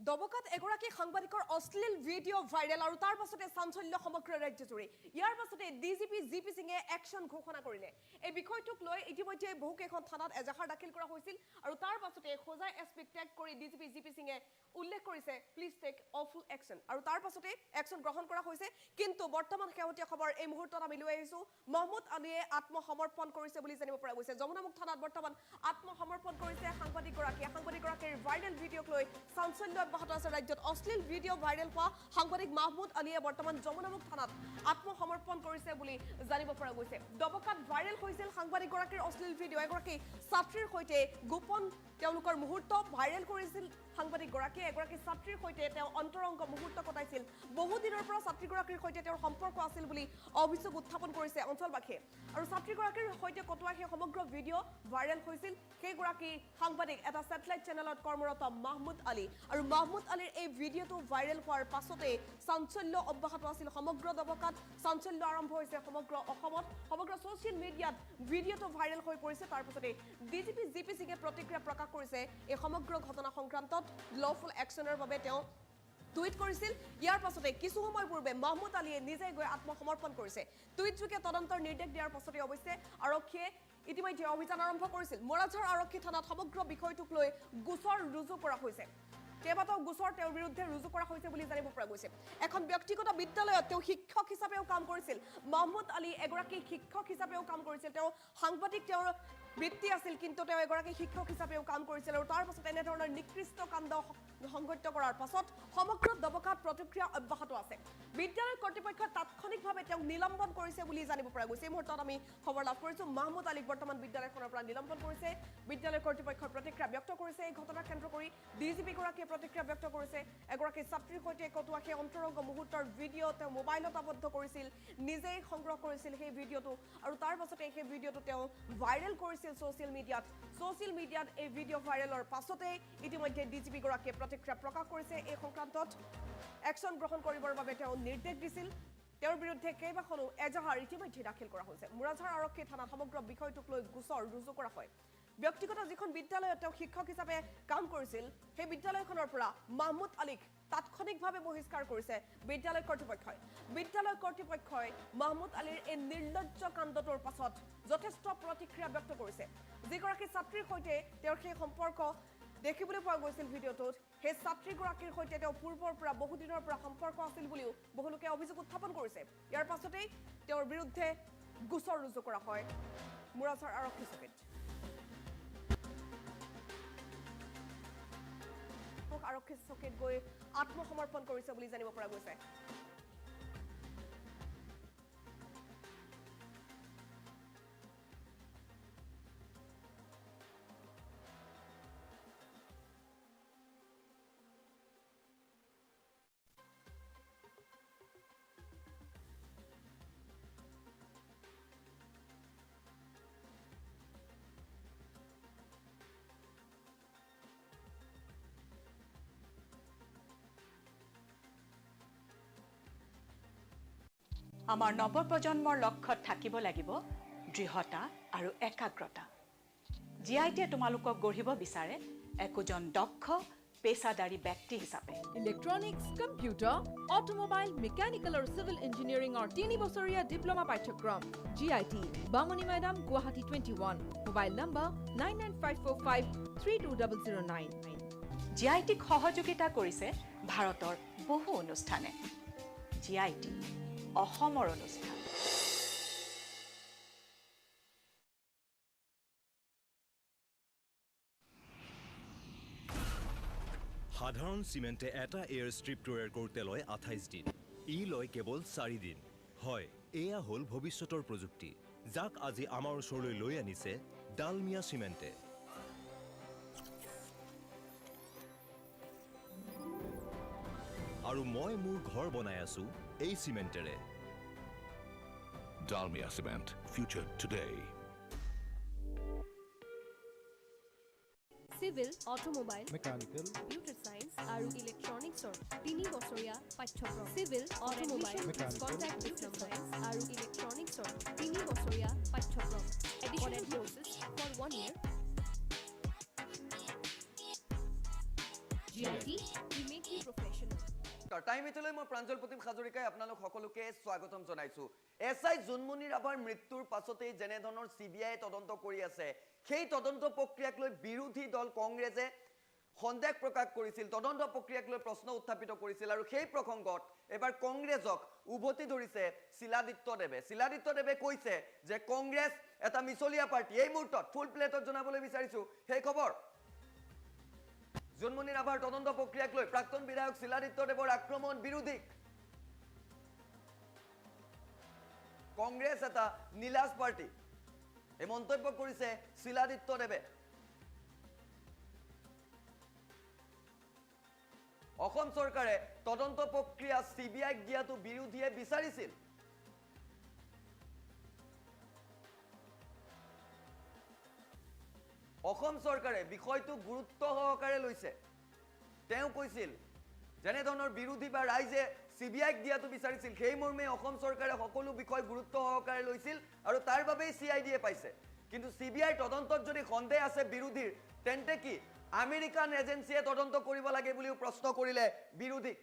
দবকাত এগৰাকী সাংবাদিকৰ অশ্লীল ভিডিঅ' ভাইৰেল আৰু তাৰ পাছতে চাঞ্চল্য সমগ্ৰ ৰাজ্যজুৰি ইয়াৰ পাছতে ডিজিপি জিপি সিঙে একশ্যন ঘোষণা কৰিলে এই বিষয়টোক লৈ ইতিমধ্যে বহুকেইখন থানাত এজাহাৰ দাখিল কৰা হৈছিল আৰু তাৰ পাছতে খোজাই এছপিক টেগ কৰি ডিজিপি জিপি সিঙে উল্লেখ কৰিছে প্লিজ টেক অফুল একশ্যন আৰু তাৰ পাছতে একশ্যন গ্ৰহণ কৰা হৈছে কিন্তু বৰ্তমান শেহতীয়া খবৰ এই মুহূৰ্তত আমি লৈ আহিছো মহম্মদ আলীয়ে আত্মসমৰ্পণ কৰিছে বুলি জানিব পৰা গৈছে যমুনামুখ থানাত বৰ্তমান আত্মসমৰ্পণ কৰিছে সাংবাদিকগৰাকীয়ে ভাইৰেল ভিডিঅ'ক লৈ চাঞ্চল্য অব্যাহত আছে ৰাজ্যত অশ্লীল ভিডিঅ' ভাইৰেল হোৱা সাংবাদিক মাহমুদ আলীয়ে বৰ্তমান যমুনামুখ থানাত আত্মসমৰ্পণ কৰিছে বুলি জানিব পৰা গৈছে দবকাত ভাইৰেল হৈছিল সাংবাদিকগৰাকীৰ অশ্লীল ভিডিঅ' এগৰাকী ছাত্ৰীৰ সৈতে গোপন তেওঁলোকৰ মুহূৰ্ত ভাইৰেল কৰিছিল সাংবাদিকগৰাকীয়ে এগৰাকী ছাত্ৰীৰ সৈতে তেওঁ অন্তৰংগ মুহূৰ্ত কটাইছিল বহুদিনৰ পৰা ছাত্ৰীগৰাকীৰ সৈতে তেওঁৰ সম্পৰ্ক আছিল বুলি অভিযোগ উত্থাপন কৰিছে অঞ্চলবাসীয়ে আৰু ছাত্ৰীগৰাকীৰ সৈতে কটোৱা সেই সমগ্ৰ ভিডিঅ' ভাইৰেল হৈছিল সেইগৰাকী সাংবাদিক এটা ছেটেলাইট চেনেলত কৰ্মৰত মাহমুদ আলী আৰু মাহমুদ আলীৰ এই ভিডিঅ'টো ভাইৰেল হোৱাৰ পাছতে চাঞ্চল্য অব্যাহত আছিল সমগ্ৰ দবকাত চাঞ্চল্য আৰম্ভ হৈছে সমগ্ৰ অসমত সমগ্ৰ ছ'চিয়েল মিডিয়াত ভিডিঅ'টো ভাইৰেল হৈ পৰিছে তাৰ পাছতে ডিজিপি জিপি সিঙে প্ৰতিক্ৰিয়া প্ৰকাশ কৰিছে এই সমগ্ৰ ঘটনা সংক্ৰান্তত লফুল একশ্যনৰ বাবে তেওঁ টুইট কৰিছিল ইয়াৰ পাছতে কিছু সময় পূৰ্বে মাহমুদ আলীয়ে নিজে গৈ আত্মসমৰ্পণ কৰিছে টুইটযোগে তদন্তৰ নিৰ্দেশ দিয়াৰ পাছতে অৱশ্যে আৰক্ষীয়ে ইতিমধ্যে অভিযান আৰম্ভ কৰিছিল মৰাঝৰ আৰক্ষী থানাত সমগ্ৰ বিষয়টোক লৈ গোচৰ ৰুজু কৰা হৈছে কেইবাটাও গোচৰ তেওঁৰ বিৰুদ্ধে ৰুজু কৰা হৈছে বুলি জানিব পৰা গৈছে এখন ব্যক্তিগত বিদ্যালয়ত তেওঁ শিক্ষক হিচাপেও কাম কৰিছিল মাহমুদ আলী এগৰাকী শিক্ষক হিচাপেও কাম কৰিছিল তেওঁ সাংবাদিক তেওঁৰ বৃত্তি আছিল কিন্তু তেওঁ এগৰাকী শিক্ষক হিচাপেও কাম কৰিছিল আৰু তাৰ পাছত এনেধৰণৰ নিকৃষ্ট কাণ্ড সংঘটিত কৰাৰ পাছত সমগ্ৰ দবকাত প্ৰতিক্ৰিয়া অব্যাহত আছে বিদ্যালয় কৰ্তৃপক্ষই তাৎক্ষণিকভাৱে তেওঁক নিলম্বন কৰিছে বুলি জানিব পৰা গৈছে এই মুহূৰ্তত আমি খবৰ লাভ কৰিছো মাহমুদ আলীক বৰ্তমান বিদ্যালয়খনৰ পৰা নিলম্বন কৰিছে বিদ্যালয় কৰ্তৃপক্ষই প্ৰতিক্ৰিয়া ব্যক্ত কৰিছে এই ঘটনাক কেন্দ্ৰ কৰি ডিজিপি গৰাকীয়ে প্ৰতিক্ৰিয়া ব্যক্ত কৰিছে এগৰাকী ছাত্ৰীৰ সৈতে কটোৱা সেই অন্তৰংগ মুহূৰ্তৰ ভিডিঅ' তেওঁ মোবাইলত আবদ্ধ কৰিছিল নিজেই সংগ্ৰহ কৰিছিল সেই ভিডিঅ'টো আৰু তাৰ পাছতে সেই ভিডিঅ'টো তেওঁ ভাইৰেল কৰিছিল ছ'চিয়েল মিডিয়াত এই ভিডিঅ' ভাইৰেলৰ পাছতে ইতিমধ্যে ডিজিপি গৰাকীয়ে প্ৰতিক্ৰিয়া প্ৰকাশ কৰিছে এই সংক্ৰান্তত একশ্যন গ্ৰহণ কৰিবৰ বাবে তেওঁ নিৰ্দেশ দিছিল তেওঁৰ বিৰুদ্ধে কেইবাখনো এজাহাৰ ইতিমধ্যে দাখিল কৰা হৈছে মুৰাঝৰ আৰক্ষী থানাত সমগ্ৰ বিষয়টোক লৈ গোচৰ ৰুজু কৰা হয় ব্যক্তিগত যিখন বিদ্যালয়ত তেওঁ শিক্ষক হিচাপে কাম কৰিছিল সেই বিদ্যালয়খনৰ পৰা মাহমুদ আলীক তাৎক্ষণিকভাৱে বহিষ্কাৰ কৰিছে বিদ্যালয় কৰ্তৃপক্ষই মাহমুদ আলীৰ এই নিৰ্লজ্জ কাণ্ডটোৰ পাছত যথেষ্ট প্ৰতিক্ৰিয়া ব্যক্ত কৰিছে যিগৰাকী ছাত্ৰীৰ সৈতে তেওঁৰ সেই সম্পৰ্ক দেখিবলৈ পোৱা গৈছিল ভিডিঅ'টোত সেই ছাত্ৰীগৰাকীৰ সৈতে তেওঁ পূৰ্বৰ পৰা বহুদিনৰ পৰা সম্পৰ্ক আছিল বুলিও বহুলোকে অভিযোগ উত্থাপন কৰিছে ইয়াৰ পাছতেই তেওঁৰ বিৰুদ্ধে গোচৰ ৰুজু কৰা হয় মুৰাঝৰ আৰক্ষী চকীত আৰক্ষী চকীত গৈ আত্মসমৰ্পণ কৰিছে বুলি জানিব পৰা গৈছে আমাৰ নৱপ্ৰজন্মৰ লক্ষ্যত থাকিব লাগিব দৃঢ়তা আৰু একাগ্ৰতা জিআইটিয়ে তোমালোকক গঢ়িব বিচাৰে একোজন দক্ষ পেছাদাৰী ব্যক্তি হিচাপে ইলেক্ট্ৰনিক্স কম্পিউটাৰ অটোমোবাইল মেকানিকেল আৰু সিভিল ইঞ্জিনিয়াৰিঙৰ 3 বছৰীয়া ডিপ্ল'মা পাঠ্যক্ৰম জিআইটি বামুনি মৈদাম গুৱাহাটী 21 মোবাইল নম্বৰ 9954532009 জিআইটিক সহযোগিতা কৰিছে ভাৰতৰ বহু অনুষ্ঠানে জিআইটি অসমৰ অনুষ্ঠান সাধাৰণ চিমেণ্টে এটা এয়াৰ ষ্ট্ৰিপ তৈয়াৰ কৰোঁতে লয় 28 দিন ই লয় কেৱল 4 দিন হয় এয়া হ'ল ভৱিষ্যতৰ প্ৰযুক্তি যাক আজি আমাৰ ওচৰলৈ লৈ আনিছে ডালমিয়া চিমেণ্টে আৰু মই মোৰ ঘৰ বনাই আছো এই চিমেণ্টেৰে Dalmia Cement. Future today. Civil, Automobile, Mechanical, Computer Science আৰু ইলেক্ট্ৰনিক্সৰ 3 বছৰীয়া পাঠ্যক্ৰম Civil, Automobile, Contact Computer Science আৰু ইলেক্ট্ৰনিক্সৰ 3 বছৰীয়া পাঠ্যক্ৰম Additional courses for 1 year GIT, we make নমস্কাৰ টাইম এইটলৈ মই প্ৰাঞ্জল প্ৰতিম হাজৰিকাই আপোনালোক সকলোকে স্বাগতম জনাইছো এছআই জুনমণি ৰাভাৰ মৃত্যুৰ পাছতেই যেনে ধৰণৰ CBI তদন্ত কৰি আছে সেই তদন্ত প্ৰক্ৰিয়াক লৈ বিৰোধী দল কংগ্ৰেছে সন্দেহ প্ৰকাশ কৰিছিল তদন্ত প্ৰক্ৰিয়াক লৈ প্ৰশ্ন উত্থাপিত কৰিছিল আৰু সেই প্ৰসংগত এবাৰ কংগ্ৰেছক উভতি ধৰিছে শিলাদিত্য দেৱে কৈছে যে কংগ্ৰেছ এটা মিছলীয়া পাৰ্টি এই মুহূৰ্তত ফুল প্লেটত জনাবলৈ বিচাৰিছো সেই খবৰ জুনমণি ৰাভাৰ তদন্ত প্ৰক্ৰিয়াক লৈ প্ৰাক্তন বিধায়ক শিলাদিত্য দেৱৰ আক্ৰমণ বিৰোধী কংগ্ৰেছ এটা নীলাজ পাৰ্টি এই মন্তব্য কৰিছে শিলাদিত্য দেৱে অসম চৰকাৰে তদন্ত প্ৰক্ৰিয়া CBI দিয়াটো বিৰোধীয়ে বিচাৰিছিল অসম চৰকাৰে বিষয়টো গুৰুত্ব সহকাৰে লৈছে তেওঁ কৈছিল যেনে ধৰণৰ বিৰোধী বা ৰাইজে CBI দিয়াটো বিচাৰিছিল সেই মৰ্মে অসম চৰকাৰে সকলো বিষয় গুৰুত্ব সহকাৰে লৈছিল আৰু তাৰ বাবেই CID পাইছে কিন্তু CBI তদন্তত যদি সন্দেহ আছে বিৰোধীৰ তেন্তে কি আমেৰিকান এজেন্সিয়ে তদন্ত কৰিব লাগে বুলিও প্ৰশ্ন কৰিলে বিৰোধী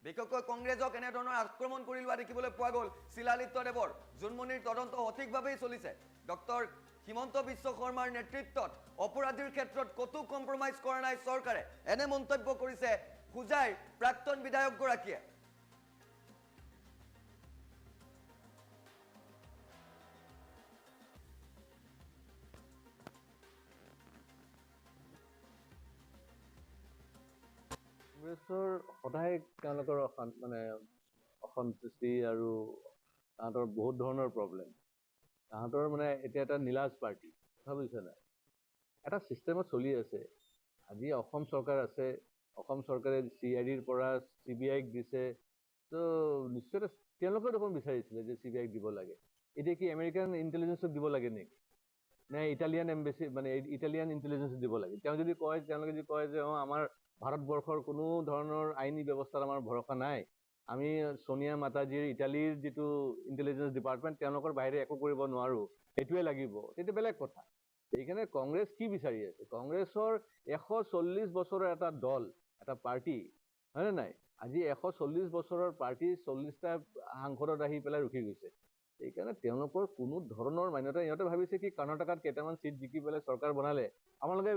বিশেষকৈ কংগ্ৰেছক এনে ধৰণৰ আক্ৰমণ কৰি লোৱা দেখিবলৈ পোৱা গ'ল শিলাদিত্য দেৱৰ জুনমণিৰ তদন্ত সঠিকভাৱেই চলিছে ডক্টৰ হিমন্ত বিশ্ব শৰ্মাৰ নেতৃত্বত অপৰাধীৰ ক্ষেত্ৰত কতো কম্প্ৰমাইজ কৰা নাই চৰকাৰে এনে মন্তব্য কৰিছে খুজাইৰ প্ৰাক্তন বিধায়কগৰাকীয়ে কংগ্ৰেছৰ সদায় তেওঁলোকৰ মানে অসন্তুষ্টি আৰু তাহাঁতৰ বহুত ধৰণৰ প্ৰব্লেম তাহাঁতৰ মানে এতিয়া এটা নীলাজ পাৰ্টি কথা বুজিছে নাই এটা ছিষ্টেমত চলি আছে আজি অসম চৰকাৰ আছে অসম চৰকাৰে CIDৰ পৰা CBI দিছে তো নিশ্চয় তেওঁলোকে দেখোন বিচাৰিছিলে যে CBI দিব লাগে এতিয়া কি আমেৰিকান ইণ্টেলিজেন্সক দিব লাগে নেকি নে ইটালিয়ান এম্বেচি মানে ইটালিয়ান ইণ্টেলিজেন্স দিব লাগে তেওঁলোকে যদি কয় যে আমাৰ ভাৰতবৰ্ষৰ কোনো ধৰণৰ আইনী ব্যৱস্থাত আমাৰ ভৰসা নাই আমি সোনিয়া মাতাজীৰ ইটালীৰ যিটো ইণ্টেলিজেন্স ডিপাৰ্টমেণ্ট তেওঁলোকৰ বাহিৰে একো কৰিব নোৱাৰো এইটোৱে লাগিব সেইটো বেলেগ কথা এইকাৰণে কংগ্ৰেছ কি বিচাৰি আছে কংগ্ৰেছৰ 140 বছৰৰ এটা দল এটা পাৰ্টি হয়নে নাই আজি 140 বছৰৰ পাৰ্টি 40টা সাংসদত আহি পেলাই ৰখি গৈছে এইকাৰণে তেওঁলোকৰ কোনো ধৰণৰ মান্যতা ইহঁতে ভাবিছে কি কৰ্ণাটকাত কেইটামান চিট জিকি পেলাই চৰকাৰ বনালে আপোনালোকে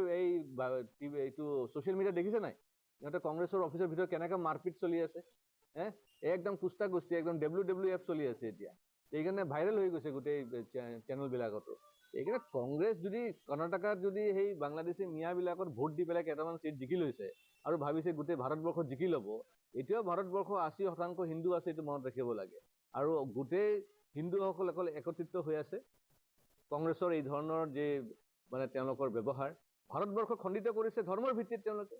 এইটো ছ'চিয়েল মিডিয়া দেখিছে নাই ইহঁতে কংগ্ৰেছৰ অফিচৰ ভিতৰত কেনেকৈ মাৰপিট চলি আছে একদম কুস্তা কুস্তি একদম WWF চলি আছে এতিয়া এইকাৰণে ভাইৰেল হৈ গৈছে গোটেই চেনেলবিলাকতো এইকাৰণে কংগ্ৰেছ যদি কৰ্ণাটকাত যদি সেই বাংলাদেশী মিয়াবিলাকত ভোট দি পেলাই কেইটামান চিট জিকি লৈছে আৰু ভাবিছে গোটেই ভাৰতবৰ্ষত জিকি ল'ব এতিয়াও ভাৰতবৰ্ষ 80% হিন্দু আছে এইটো মনত ৰাখিব লাগে আৰু গোটেই হিন্দুসকল অকল একত্ৰিত হৈ আছে কংগ্ৰেছৰ এই ধৰণৰ যে মানে তেওঁলোকৰ ব্যৱহাৰ ভাৰতবৰ্ষ খণ্ডিত কৰিছে ধৰ্মৰ ভিত্তিত তেওঁলোকে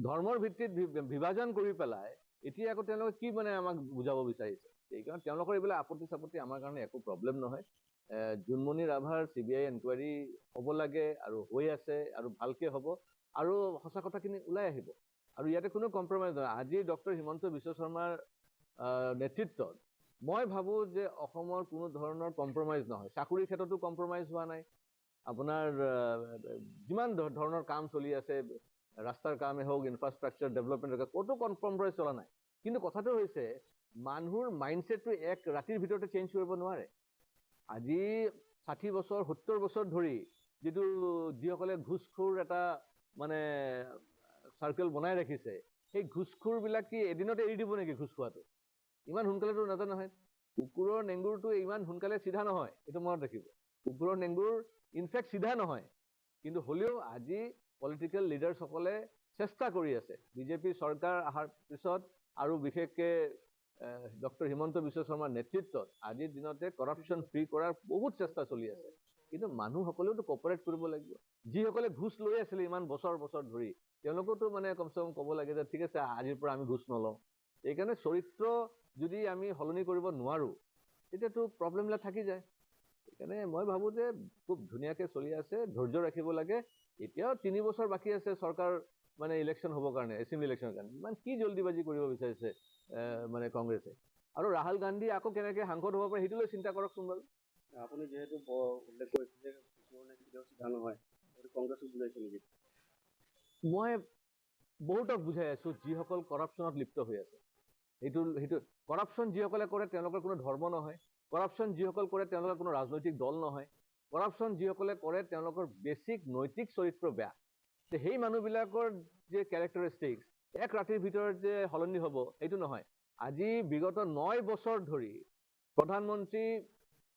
ধৰ্মৰ ভিত্তিত বিভাজন কৰি পেলাই এতিয়া আকৌ তেওঁলোকে কি মানে আমাক বুজাব বিচাৰিছে এইকাৰণে তেওঁলোকৰ এইবিলাক আপত্তি আমাৰ কাৰণে একো প্ৰব্লেম নহয় জুনমণি ৰাভাৰ CBI এনকুৱাৰী হ'ব লাগে আৰু হৈ আছে আৰু ভালকে হ'ব আৰু সঁচা কথাখিনি ওলাই আহিব আৰু ইয়াতে কোনো কম্প্ৰমাইজ নহয় আজি ডক্টৰ হিমন্ত বিশ্ব শৰ্মাৰ নেতৃত্বত মই ভাবোঁ যে অসমৰ কোনো ধৰণৰ কম্প্ৰমাইজ নহয় চাকৰিৰ ক্ষেত্ৰতো কম্প্ৰমাইজ হোৱা নাই আপোনাৰ যিমান ধৰণৰ কাম চলি আছে ৰাস্তাৰ কামেই হওক ইনফ্ৰাষ্ট্ৰাকচাৰ ডেভেলপমেণ্ট ক'তো কম্প্ৰমাইজ চলা নাই কিন্তু কথাটো হৈছে মানুহৰ মাইণ্ডছেটটো এক ৰাতিৰ ভিতৰতে চেঞ্জ কৰিব নোৱাৰে আজি 60 বছৰ 70 বছৰ ধৰি যিসকলে ঘুষখোৰ এটা মানে চাৰ্কেল বনাই ৰাখিছে সেই ঘুষখোৰবিলাক কি এদিনতে এৰি দিব নেকি ঘুষ খোৱাটো ইমান সোনকালেতো নাজানো নহয় কুকুৰৰ নেংগুৰটো ইমান সোনকালে চিধা নহয় এইটো মনত ৰাখিব কুকুৰৰ নেংগুৰ ইনফেক্ট চিধা নহয় কিন্তু হ'লেও আজি পলিটিকেল লিডাৰ্ছসকলে চেষ্টা কৰি আছে বিজেপি চৰকাৰ অহাৰ পিছত আৰু বিশেষকৈ ডক্টৰ হিমন্ত বিশ্ব শৰ্মাৰ নেতৃত্বত আজিৰ দিনতে কৰাপশ্যন ফ্ৰী কৰাৰ বহুত চেষ্টা চলি আছে কিন্তু মানুহসকলেওতো কপাৰেট কৰিব লাগিব যিসকলে ঘুষ লৈ আছিলে ইমান বছৰ ধৰি তেওঁলোকেতো মানে কমচে কম ক'ব লাগে যে ঠিক আছে আজিৰ পৰা আমি ঘুষ নলওঁ এইকাৰণে চৰিত্ৰ যদি আমি সলনি কৰিব নোৱাৰোঁ তেতিয়াতো প্ৰব্লেমবিলাক থাকি যায় সেইকাৰণে মই ভাবোঁ যে খুব ধুনীয়াকৈ চলি আছে ধৈৰ্য ৰাখিব লাগে এতিয়াও 3 বছৰ বাকী আছে চৰকাৰ মানে ইলেকশ্যন হ'বৰ কাৰণে এছেম্বলি ইলেকশ্যনৰ কাৰণে ইমান কি জলদিবাজি কৰিব বিচাৰিছে মানে কংগ্ৰেছে আৰু ৰাহুল গান্ধী আকৌ কেনেকৈ সাংসদ হ'ব পাৰে সেইটোলৈ চিন্তা কৰকচোন বাৰু আপুনি যিহেতু উল্লেখ কৰিছে যে কিছুমানে কেতিয়াও চিধা নহয় কংগ্ৰেছক বুজাইছে নেকি মই বহুতক বুজাই আছোঁ যিসকল কৰাপশ্যনত লিপ্ত হৈ আছে। সেইটো কৰাপশ্যন যিসকলে কৰে তেওঁলোকৰ কোনো ধৰ্ম নহয়, কৰাপশ্যন যিসকল কৰে তেওঁলোকৰ কোনো ৰাজনৈতিক দল নহয়, কৰাপশ্যন যিসকলে কৰে তেওঁলোকৰ বেছিক নৈতিক চৰিত্ৰ বেয়া। সেই মানুহবিলাকৰ যে কেৰেক্টাৰিষ্টিক্স এক ৰাতিৰ ভিতৰত যে সলনি হ'ব এইটো নহয়। আজি বিগত 9 বছৰ ধৰি প্ৰধানমন্ত্ৰী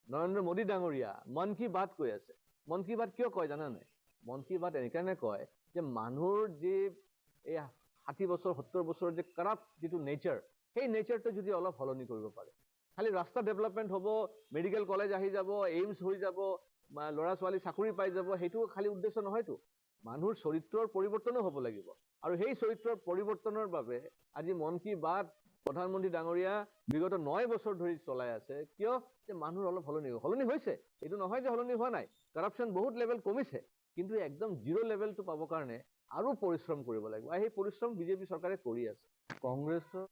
নৰেন্দ্ৰ মোদী ডাঙৰীয়া মন কী বাত কৈ আছে। মন কী বাত কিয় কয় জানা নাই? মন কী বাত এনেকাৰণে কয় যে মানুহৰ যে এই 60 বছৰ 70 বছৰৰ যে কাৰাপ্ট যিটো নেচাৰ, সেই নেচাৰটো যদি অলপ সলনি কৰিব পাৰে। খালি ৰাস্তা ডেভেলপমেণ্ট হ'ব, মেডিকেল কলেজ আহি যাব, এইমছ হৈ যাব, ল'ৰা ছোৱালী চাকৰি পাই যাব, সেইটো খালি উদ্দেশ্য নহয়তো। মানুহৰ চৰিত্ৰৰ পৰিৱৰ্তনো হ'ব লাগিব। আৰু সেই চৰিত্ৰৰ পৰিৱৰ্তনৰ বাবে আজি মন কী বাত প্ৰধানমন্ত্ৰী ডাঙৰীয়া বিগত 9 বছৰ ধৰি চলাই আছে। কিয়? যে মানুহৰ অলপ সলনি হৈছে। এইটো নহয় যে সলনি হোৱা নাই, কৰাপশ্যন বহুত লেভেল কমিছে, কিন্তু একদম জিৰ' লেভেলটো পাবৰ কাৰণে আৰু পৰিশ্ৰম কৰিব লাগিব। আৰু সেই পৰিশ্ৰম বিজেপি চৰকাৰে কৰি আছে। কংগ্ৰেছৰ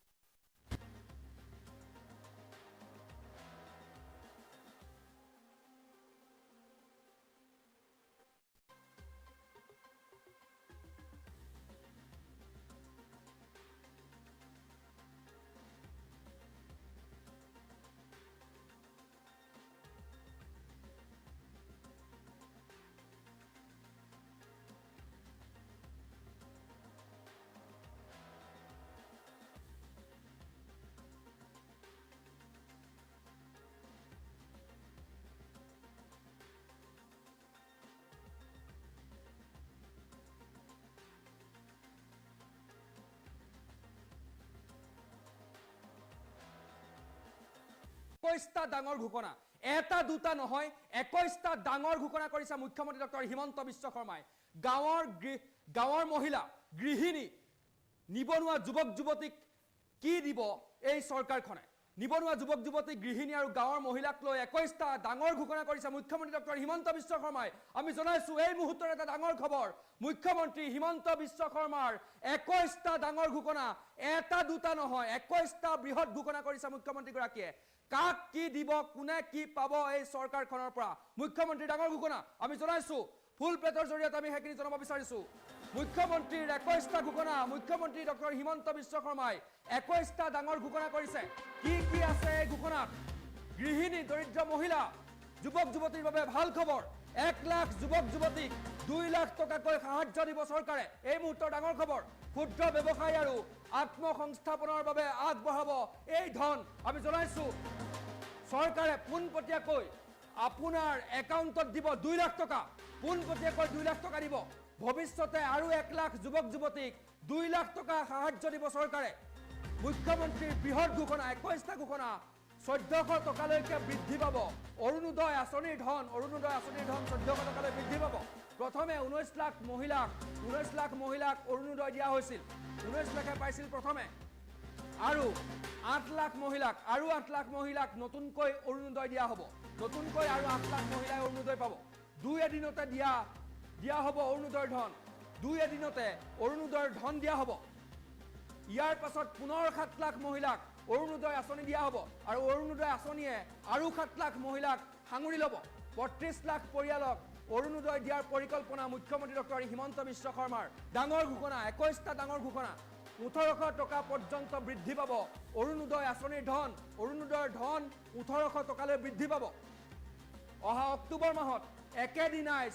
টা ডাঙৰ ঘোষণা, এটা দুটা নহয় 21টা ডাঙৰ ঘোষণা কৰিছে মুখ্যমন্ত্ৰী ডক্টৰ হিমন্ত বিশ্ব শৰ্মাই। গাঁৱৰ মহিলা, গৃহিণী, নিবনুৱা যুৱক যুৱতীক কি দিব এই চৰকাৰখনে? নিবনুৱা যুৱক যুৱতী, গৃহিণী আৰু গাঁৱৰ মহিলাক লৈ 21টা ডাঙৰ ঘোষণা কৰিছে মুখ্যমন্ত্ৰী ডক্টৰ হিমন্ত বিশ্ব শৰ্মাই। আমি জনাইছো এই মুহূৰ্তৰ এটা ডাঙৰ খবৰ, মুখ্যমন্ত্ৰী হিমন্ত বিশ্ব শৰ্মাৰ 21টা ডাঙৰ ঘোষণা, এটা দুটা নহয় 21টা বৃহৎ ঘোষণা কৰিছে মুখ্যমন্ত্ৰীগৰাকীয়ে। কাক কি দিব, কোনে কি পাব এই চৰকাৰখনৰ পৰা? মুখ্যমন্ত্ৰী ডাঙৰ ঘোষণা আমি জনাইছো, ফুল প্লেটৰ জৰিয়তে আমি সেইখিনি জনাব বিচাৰিছো। মুখ্যমন্ত্ৰীৰ 21টা ঘোষণা, মুখ্যমন্ত্ৰী ডক্টৰ হিমন্ত বিশ্ব শৰ্মাই 21টা ডাঙৰ ঘোষণা কৰিছে। কি কি আছে এই ঘোষণাত? গৃহিণী, দৰিদ্ৰ মহিলা, যুৱক যুৱতীৰ বাবে ভাল খবৰ। 1 লাখ যুৱক যুৱতীক 2 লাখ টকাকৈ সাহায্য দিব চৰকাৰে। এই মুহূৰ্তৰ ডাঙৰ খবৰ। ক্ষুদ্ৰ ব্যৱসায় আৰু আত্মসংস্থাপনৰ বাবে আগবঢ়াব এই ধন। আমি জনাইছো চৰকাৰে পোনপটীয়াকৈ আপোনাৰ একাউণ্টত দিব 2 লাখ টকা, পোনপটীয়াকৈ 2 লাখ টকা দিব। ভৱিষ্যতে আৰু 1 লাখ যুৱক যুৱতীক 2 লাখ টকা সাহায্য দিব চৰকাৰে। মুখ্যমন্ত্ৰীৰ বৃহৎ ঘোষণা, 21টা ঘোষণা। 1400 টকালৈকে বৃদ্ধি পাব অৰুণোদয় আঁচনিৰ ধন। অৰুণোদয় আঁচনিৰ ধন 1400 টকালৈ বৃদ্ধি পাব। প্ৰথমে 19 লাখ মহিলাক অৰুণোদয় দিয়া হৈছিল, 19 লাখে পাইছিল প্ৰথমে। আৰু 8 লাখ মহিলাক নতুনকৈ অৰুণোদয় দিয়া হ'ব। নতুনকৈ আৰু 8 লাখ মহিলাই অৰুণোদয় পাব। 2 এদিনতে দিয়া হ'ব অৰুণোদয়ৰ ধন। 2 এদিনতে অৰুণোদয়ৰ ধন দিয়া হ'ব। ইয়াৰ পাছত পুনৰ 7 লাখ মহিলাক অৰুণোদয় আঁচনি দিয়া হ'ব। আৰু অৰুণোদয় আঁচনিয়ে আৰু 7 লাখ মহিলাক সাঙুৰি ল'ব। 35 লাখ পৰিয়ালক অৰুণোদয় দিয়াৰ পৰিকল্পনা মুখ্যমন্ত্ৰী ডক্টৰ হিমন্ত বিশ্ব শৰ্মাৰ। ডাঙৰ ঘোষণা, 21টা ডাঙৰ ঘোষণা। 1800 টকা পৰ্যন্ত বৃদ্ধি পাব অৰুণোদয় আঁচনিৰ ধন। অৰুণোদয়ৰ ধন 1800 টকালৈ বৃদ্ধি পাব। অহা অক্টোবৰ মাহত একেদিনাই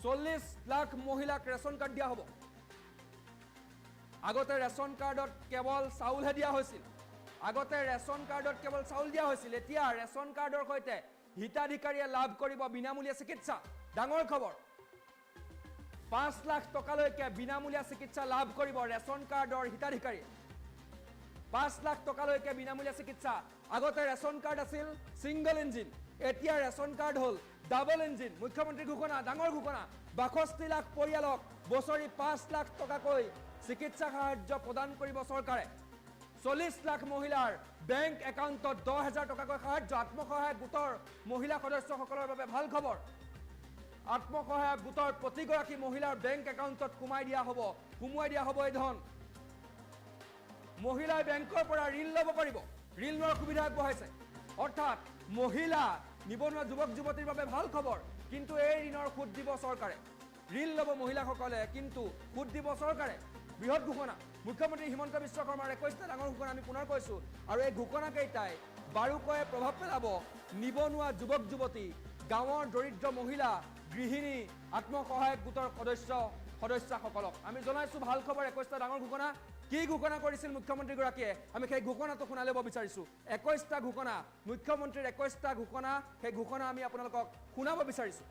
40 লাখ মহিলাক ৰেচন কাৰ্ড দিয়া হ'ব। আগতে ৰেচন কাৰ্ডত কেৱল চাউলহে দিয়া হৈছিল। এতিয়া ৰেচন কাৰ্ডৰ সৈতে হিতাধিকাৰীয়ে লাভ কৰিব বিনামূলীয়া চিকিৎসা। ডাঙৰ খবৰ, 5 লাখ টকালৈকে বিনামূলীয়া চিকিৎসা লাভ কৰিব ৰেচন কাৰ্ডৰ হিতাধিকাৰীয়ে। 5 লাখ টকালৈকে বিনামূলীয়া চিকিৎসা। আগতে ৰেচন কাৰ্ড আছিল সিংগল ইঞ্জিন, এতিয়া ৰেচন কাৰ্ড হ'ল ডাবল ইঞ্জিন। মুখ্যমন্ত্ৰী ঘোষণা, ডাঙৰ ঘোষণা। 62 লাখ পৰিয়ালক বছৰি 5 লাখ টকাকৈ চিকিৎসা সাহায্য প্ৰদান কৰিব চৰকাৰে। 40 লাখ মহিলাৰ বেংক একাউণ্টত 10,000 টকাকৈ সাহায্য। আত্মসহায়ক গোটৰ মহিলা সদস্যসকলৰ বাবে ভাল খবৰ। আত্মসহায়ক গোটৰ প্ৰতিগৰাকী মহিলাৰ বেংক একাউণ্টত সোমোৱাই দিয়া হ'ব এই ধন। মহিলাই বেংকৰ পৰা ঋণ ল'ব পাৰিব। ঋণ লোৱাৰ সুবিধা আগবঢ়াইছে। অৰ্থাৎ মহিলা, নিবনুৱা যুৱক যুৱতীৰ বাবে ভাল খবৰ। কিন্তু এই ঋণৰ সুদ দিব চৰকাৰে। ঋণ ল'ব মহিলাসকলে, কিন্তু সুদ দিব চৰকাৰে। বৃহৎ ঘোষণা মুখ্যমন্ত্ৰী হিমন্ত বিশ্ব শৰ্মাৰ 21টা ডাঙৰ ঘোষণা আমি পুনৰ কৈছোঁ আৰু এই ঘোষণাকেইটাই বাৰুকৈ প্ৰভাৱ পেলাব নিবনুৱা যুৱক যুৱতী গাঁৱৰ দৰিদ্ৰ মহিলা গৃহিণী আত্মসহায়ক গোটৰ সদস্যাসকলক আমি জনাইছোঁ ভাল খবৰ 21টা ডাঙৰ ঘোষণা কি ঘোষণা কৰিছিল মুখ্যমন্ত্ৰীগৰাকীয়ে আমি সেই ঘোষণাটো শুনাই ল'ব বিচাৰিছোঁ 21টা ঘোষণা মুখ্যমন্ত্ৰীৰ 21টা ঘোষণা সেই ঘোষণা আমি আপোনালোকক শুনাব বিচাৰিছোঁ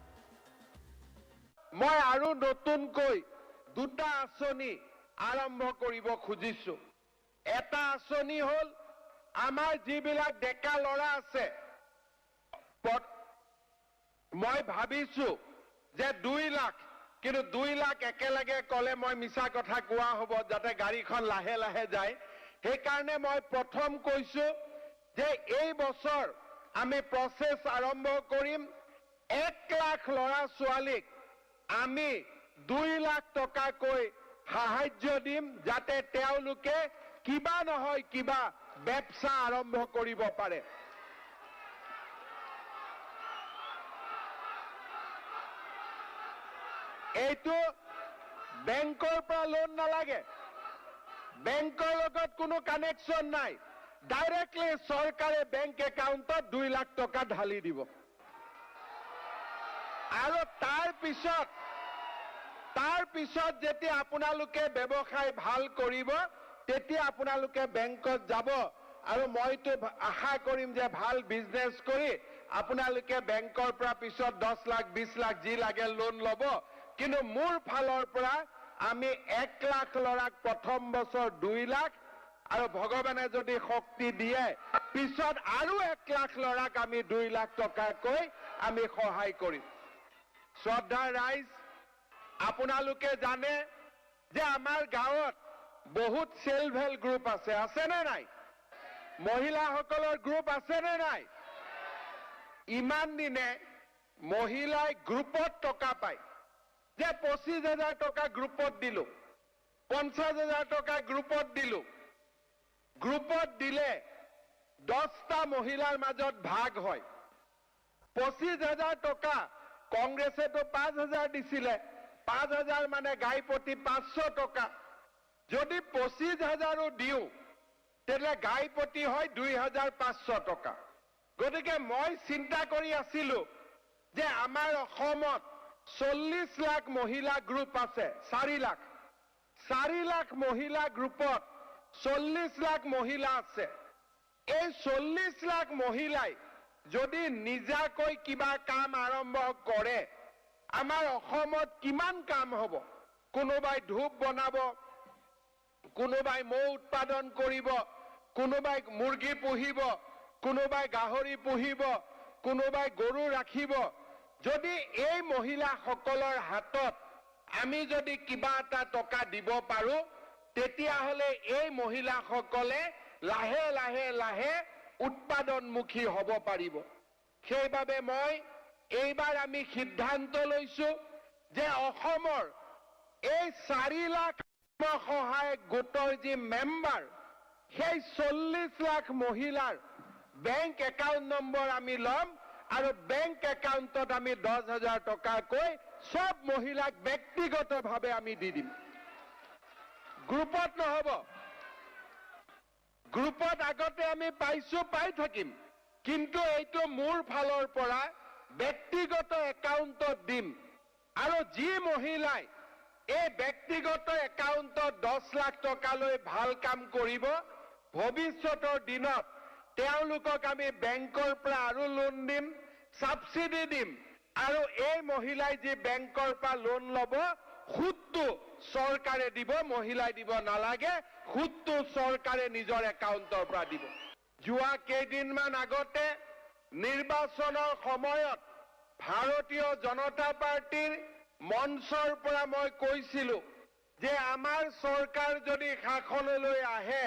মই আৰু নতুনকৈ দুটা আঁচনি আৰম্ভ কৰিব খুজিছোঁ এটা আঁচনি হ'ল আমাৰ যিবিলাক ডেকা ল'ৰা আছে মই ভাবিছোঁ যে 2 লাখ কিন্তু 2 লাখ একেলগে ক'লে মই মিছা কথা কোৱা হ'ব যাতে গাড়ীখন লাহে লাহে যায় সেইকাৰণে মই প্ৰথম কৈছোঁ যে এই বছৰ আমি প্ৰচেছ আৰম্ভ কৰিম 1 লাখ ল'ৰা ছোৱালীক আমি 2 লাখ টকাকৈ সাহায্য দিম যাতে তেওঁলোকে কিবা নহয় কিবা ব্যৱস্থা আৰম্ভ কৰিব পাৰে এইটো বেংকৰ পৰা লোন নালাগে বেংকৰ লগত কোনো কানেকশ্যন নাই ডাইৰেক্টলি চৰকাৰে বেংক একাউণ্টত 2 লাখ টকা ঢালি দিব আৰু তাৰ পিছত যেতিয়া আপোনালোকে ব্যৱসায় ভাল কৰিব তেতিয়া আপোনালোকে বেংকত যাব আৰু মইতো আশা কৰিম যে ভাল বিজনেছ কৰি আপোনালোকে বেংকৰ পৰা পিছত 10 লাখ 20 লাখ যি লাগে লোন ল'ব কিন্তু মোৰ ফালৰ পৰা আমি 1 লাখ ল'ৰাক প্ৰথম বছৰ 2 লাখ আৰু ভগৱানে যদি শক্তি দিয়ে পিছত আৰু 1 লাখ ল'ৰাক আমি 2 লাখ টকাকৈ আমি সহায় কৰিম শ্ৰদ্ধাৰ ৰাইজ আপোনালোকে জানে যে আমাৰ গাঁৱত বহুত সেল্ফ হেল্প গ্ৰুপ আছে নে নাই মহিলাসকলৰ গ্ৰুপ আছে নে নাই ইমান দিনে মহিলাই গ্ৰুপত টকা পায় যে 25,000 টকা গ্ৰুপত দিলোঁ 50,000 টকা গ্ৰুপত দিলোঁ গ্ৰুপত দিলে 10টা মহিলাৰ মাজত ভাগ হয় 25,000 টকা কংগ্ৰেছেতো 5,000 দিছিলে 5,000 মানে গাই প্ৰতি 500 টকা যদি 25,000ও দিওঁ তেতিয়াহ'লে গাই প্ৰতি হয় 2,500 টকা গতিকে মই চিন্তা কৰি আছিলোঁ যে আমাৰ অসমত 40 লাখ মহিলা গ্ৰুপ আছে 4 লাখ মহিলা গ্ৰুপত 40 লাখ মহিলা আছে এই 40 লাখ মহিলাই যদি নিজাকৈ কিবা কাম আৰম্ভ কৰে আমাৰ অসমত কিমান কাম হ'ব কোনোবাই ধূপ বনাব কোনোবাই মৌ উৎপাদন কৰিব কোনোবাই মুৰ্গী পুহিব কোনোবাই গাহৰি পুহিব কোনোবাই গৰু ৰাখিব যদি এই মহিলাসকলৰ হাতত আমি যদি কিবা এটা টকা দিব পাৰোঁ তেতিয়াহ'লে এই মহিলাসকলে লাহে লাহে লাহে উৎপাদনমুখী হ'ব পাৰিব সেইবাবে মই এইবাৰ আমি সিদ্ধান্ত লৈছোঁ যে অসমৰ এই 4 লাখ আত্মসহায়ক গোটৰ যি মেম্বাৰ সেই 40 লাখ মহিলাৰ বেংক একাউণ্ট নম্বৰ আমি ল'ম আৰু বেংক একাউণ্টত আমি 10,000 টকাকৈ সব মহিলাক ব্যক্তিগতভাৱে আমি দি দিম গ্ৰুপত নহ'ব গ্ৰুপত আগতে আমি পাই থাকিম কিন্তু এইটো মোৰ ফালৰ পৰা ব্যক্তিগত একাউণ্টত দিম আৰু যি মহিলাই এই ব্যক্তিগত একাউণ্টত 10 লাখ টকালৈ ভাল কাম কৰিব ভৱিষ্যতৰ দিনত তেওঁলোকক আমি বেংকৰ পৰা আৰু লোন দিম সাবসিডি দিম আৰু এই মহিলাই যি বেংকৰ পৰা লোন ল'ব সুদটো চৰকাৰে দিব মহিলাই দিব নালাগে সুদটো চৰকাৰে নিজৰ একাউণ্টৰ পৰা দিব যোৱা কেইদিনমান আগতে নিৰ্বাচনৰ সময়ত ভাৰতীয় জনতা পাৰ্টিৰ মঞ্চৰ পৰা মই কৈছিলোঁ যে আমাৰ চৰকাৰ যদি শাসনলৈ আহে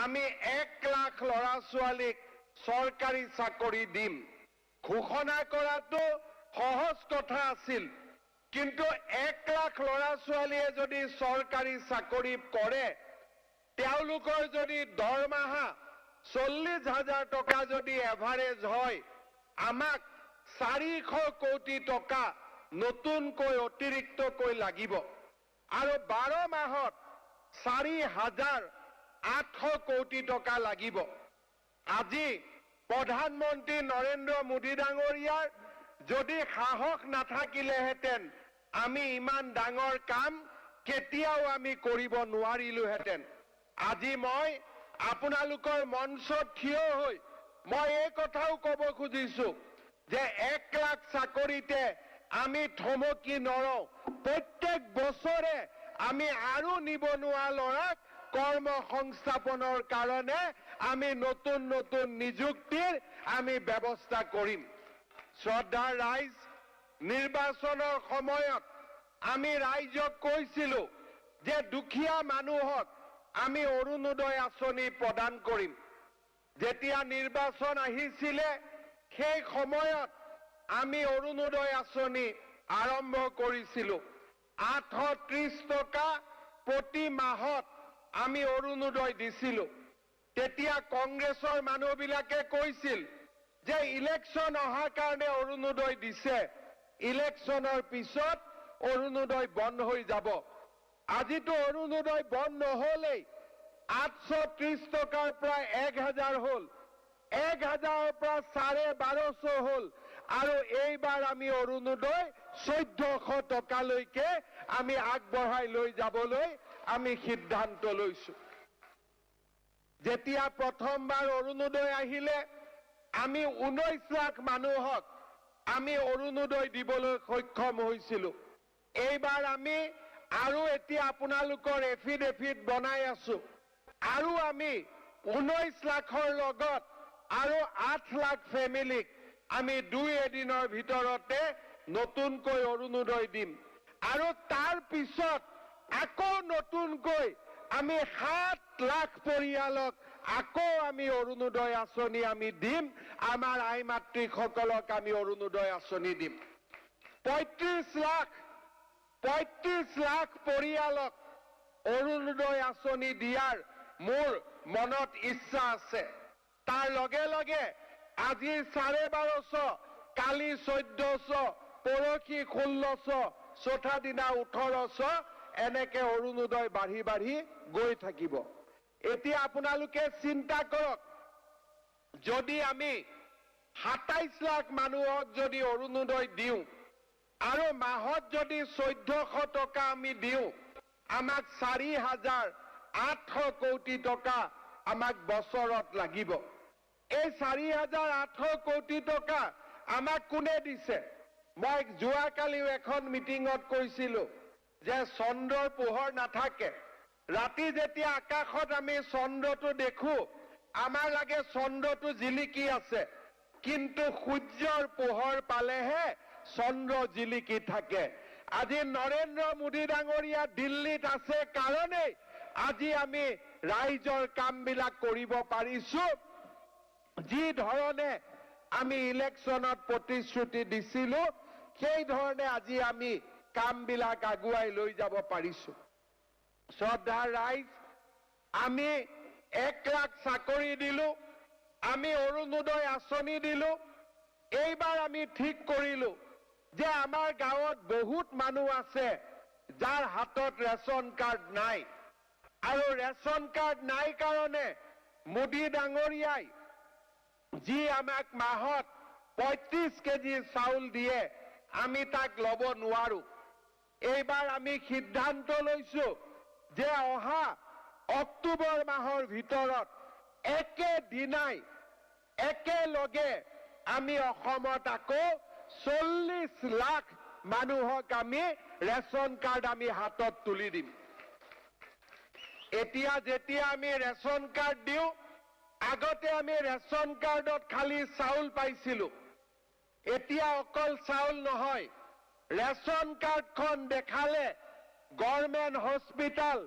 আমি 1 লাখ ল'ৰা ছোৱালীক চৰকাৰী চাকৰি দিম ঘোষণা কৰাটো সহজ কথা আছিল কিন্তু 1 লাখ ল'ৰা ছোৱালীয়ে যদি চৰকাৰী চাকৰি কৰে তেওঁলোকৰ যদি দৰমহা 40,000 টকা যদি এভাৰেজ হয় আমাক 400 কোটি টকা নতুনকৈ অতিৰিক্তকৈ লাগিব আৰু 12 মাহত 4,800 কোটি টকা লাগিব আজি প্ৰধানমন্ত্ৰী নৰেন্দ্ৰ মোদী ডাঙৰীয়াৰ যদি সাহস নাথাকিলেহেঁতেন আমি ইমান ডাঙৰ কাম কেতিয়াও আমি কৰিব নোৱাৰিলোহেঁতেন আজি মই আপোনালোকৰ মঞ্চত থিয় হৈ মই এই কথাও ক'ব খুজিছো যে 1 লাখ চাকৰিতে আমি থমকি নৰওঁ প্ৰত্যেক বছৰে আমি আৰু নিবনুৱা ল'ৰাক কৰ্ম সংস্থাপনৰ কাৰণে আমি নতুন নতুন নিযুক্তিৰ আমি ব্যৱস্থা কৰিম শ্ৰদ্ধাৰ ৰাইজ নিৰ্বাচনৰ সময়ত আমি ৰাইজক কৈছিলো যে দুখীয়া মানুহক আমি অৰুণোদয় আঁচনি প্ৰদান কৰিম যেতিয়া নিৰ্বাচন আহিছিলে সেই সময়ত আমি অৰুণোদয় আঁচনি আৰম্ভ কৰিছিলো 830 টকা প্ৰতি মাহত আমি অৰুণোদয় দিছিলো তেতিয়া কংগ্ৰেছৰ মানুহবিলাকে কৈছিল যে ইলেকশ্যন অহাৰ কাৰণে অৰুণোদয় দিছে ইলেকশ্যনৰ পিছত অৰুণোদয় বন্ধ হৈ যাব আজিতো অৰুণোদয় বন্ধ নহ'লেই 830 টকাৰ পৰা 1000 হ'ল 1000ৰ পৰা 1250 হ'ল আৰু এইবাৰ আমি অৰুণোদয় 1400 টকালৈকে আমি আগবঢ়াই লৈ যাবলৈ আমি সিদ্ধান্ত লৈছো যেতিয়া প্ৰথমবাৰ অৰুণোদয় আহিলে আমি 19 লাখ মানুহক আমি অৰুণোদয় দিবলৈ সক্ষম হৈছিলো এইবাৰ আমি আৰু এতিয়া আপোনালোকৰ এফিডেভিট বনাই আছো আৰু আমি 19 লাখৰ লগত আৰু 8 লাখ ফেমিলিক আমি 2 এদিনৰ ভিতৰতে নতুনকৈ অৰুণোদয় দিম আৰু তাৰ পিছত আকৌ নতুনকৈ আমি 7 লাখ পৰিয়ালক আকৌ আমি অৰুণোদয় আঁচনি আমি দিম আমাৰ আই মাতৃসকলক আমি অৰুণোদয় আঁচনি দিম 35 লাখ পৰিয়ালক অৰুণোদয় আঁচনি দিয়াৰ মোৰ মনত ইচ্ছা আছে তাৰ লগে লগে আজি 1250 কালি 1400 পৰহি 1600 চৌথা দিনা 1800 এনেকে অৰুণোদয় বাঢ়ি বাঢ়ি গৈ থাকিব এতিয়া আপোনালোকে চিন্তা কৰক যদি আমি 27 লাখ মানুহক যদি অৰুণোদয় দিওঁ আৰু মাহত যদি 1400 টকা আমি দিওঁ আমাক 4,800 কোটি টকা আমাক বছৰত লাগিব এই 4,800 কোটি টকা আমাক কোনে দিছে মই যোৱাকালি এখন মিটিঙত কৈছিলো যে চন্দ্ৰৰ পোহৰ নাথাকে ৰাতি যেতিয়া আকাশত আমি চন্দ্ৰটো দেখো আমাৰ লাগে চন্দ্ৰটো জিলিকি আছে কিন্তু সূৰ্যৰ পোহৰ পালেহে চন্দ্ৰ জিলিকি থাকে আজি নৰেন্দ্ৰ মোদী ডাঙৰীয়া দিল্লীত আছে কাৰণে আজি আমি ৰাইজৰ কামবিলাক কৰিব পাৰিছো যি ধৰণে আমি ইলেকশ্যনত প্ৰতিশ্ৰুতি দিছিলো সেই ধৰণে আজি আমি কামবিলাক আগুৱাই লৈ যাব পাৰিছো শ্ৰদ্ধাৰ ৰাইজ আমি 1 লাখ চাকৰি দিলো আমি অৰুণোদয় আঁচনি দিলো এইবাৰ আমি ঠিক কৰিলো যে আমাৰ গাঁৱত বহুত মানুহ আছে যাৰ হাতত ৰেচন কাৰ্ড নাই আৰু ৰেচন কাৰ্ড নাই কাৰণে মোদী ডাঙৰীয়াই যি আমাক মাহত 35 কেজি চাউল দিয়ে আমি তাক ল'ব নোৱাৰো এইবাৰ আমি সিদ্ধান্ত লৈছো যে অহা অক্টোবৰ মাহৰ ভিতৰত একেদিনাই একেলগে আমি অসমত আকৌ 40 লাখ মানুহক আমি ৰেচন কাৰ্ড আমি হাতত তুলি দিম এতিয়া যেতিয়া আমি ৰেচন কাৰ্ড দিওঁ আগতে আমি ৰেচন কাৰ্ডত খালি চাউল পাইছিলো এতিয়া অকল চাউল নহয় ৰেচন কাৰ্ডখন দেখালে গভৰ্ণমেণ্ট হস্পিটাল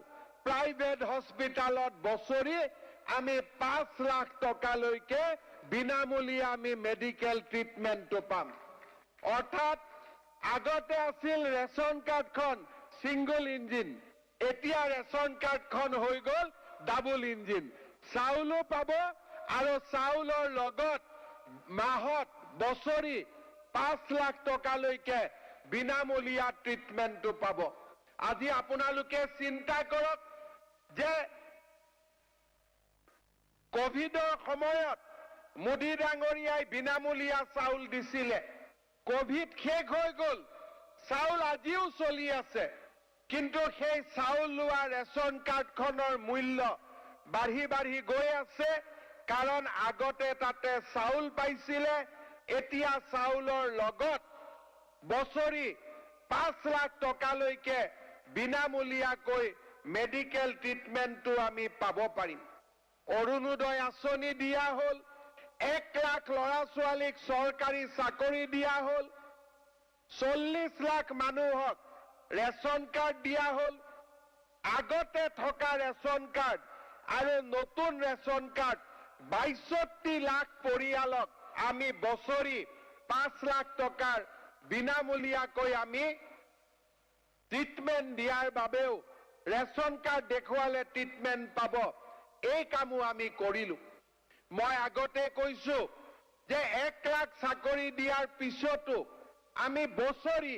প্ৰাইভেট হস্পিটালত বছৰি আমি 5 লাখ টকালৈকে বিনামূলীয়া আমি মেডিকেল ট্ৰিটমেণ্টটো পাম অৰ্থাৎ আগতে আছিল ৰেচন কাৰ্ডখন সিংগল ইঞ্জিন এতিয়া ৰেচন কাৰ্ডখন হৈ গ'ল ডাবল ইঞ্জিন চাউলো পাব আৰু চাউলৰ লগত মাহত বছৰি 5 লাখ টকালৈকে বিনামূলীয়া ট্ৰিটমেণ্টটো পাব আজি আপোনালোকে চিন্তা কৰক যে কোভিডৰ সময়ত মোদী ডাঙৰীয়াই বিনামূলীয়া চাউল দিছিলে কোভিড শেষ হৈ গ'ল চাউল আজিও চলি আছে কিন্তু সেই চাউল লোৱা ৰেচন কাৰ্ডখনৰ মূল্য বাঢ়ি বাঢ়ি গৈ আছে কাৰণ আগতে তাতে চাউল পাইছিলে এতিয়া চাউলৰ লগত বছৰি 5 লাখ টকালৈকে বিনামূলীয়াকৈ মেডিকেল ট্ৰিটমেণ্টটো আমি পাব পাৰিম অৰুণোদয় আঁচনি দিয়া হ'ল 1 লাখ ল'ৰা ছোৱালীক চৰকাৰী চাকৰি দিয়া হ'ল 40 লাখ মানুহক ৰেচন কাৰ্ড দিয়া হ'ল আগতে থকা ৰেচন কাৰ্ড আৰু নতুন ৰেচন কাৰ্ড 62 লাখ পৰিয়ালক আমি বছৰি 5 লাখ টকাৰ বিনামূলীয়াকৈ আমি ট্ৰিটমেণ্ট দিয়াৰ বাবেও ৰেচন কাৰ্ড দেখুৱালে ট্ৰিটমেণ্ট পাব এই কামো আমি কৰিলো মই আগতে কৈছো যে 1 লাখ চাকৰি দিয়াৰ পিছতো আমি বছৰি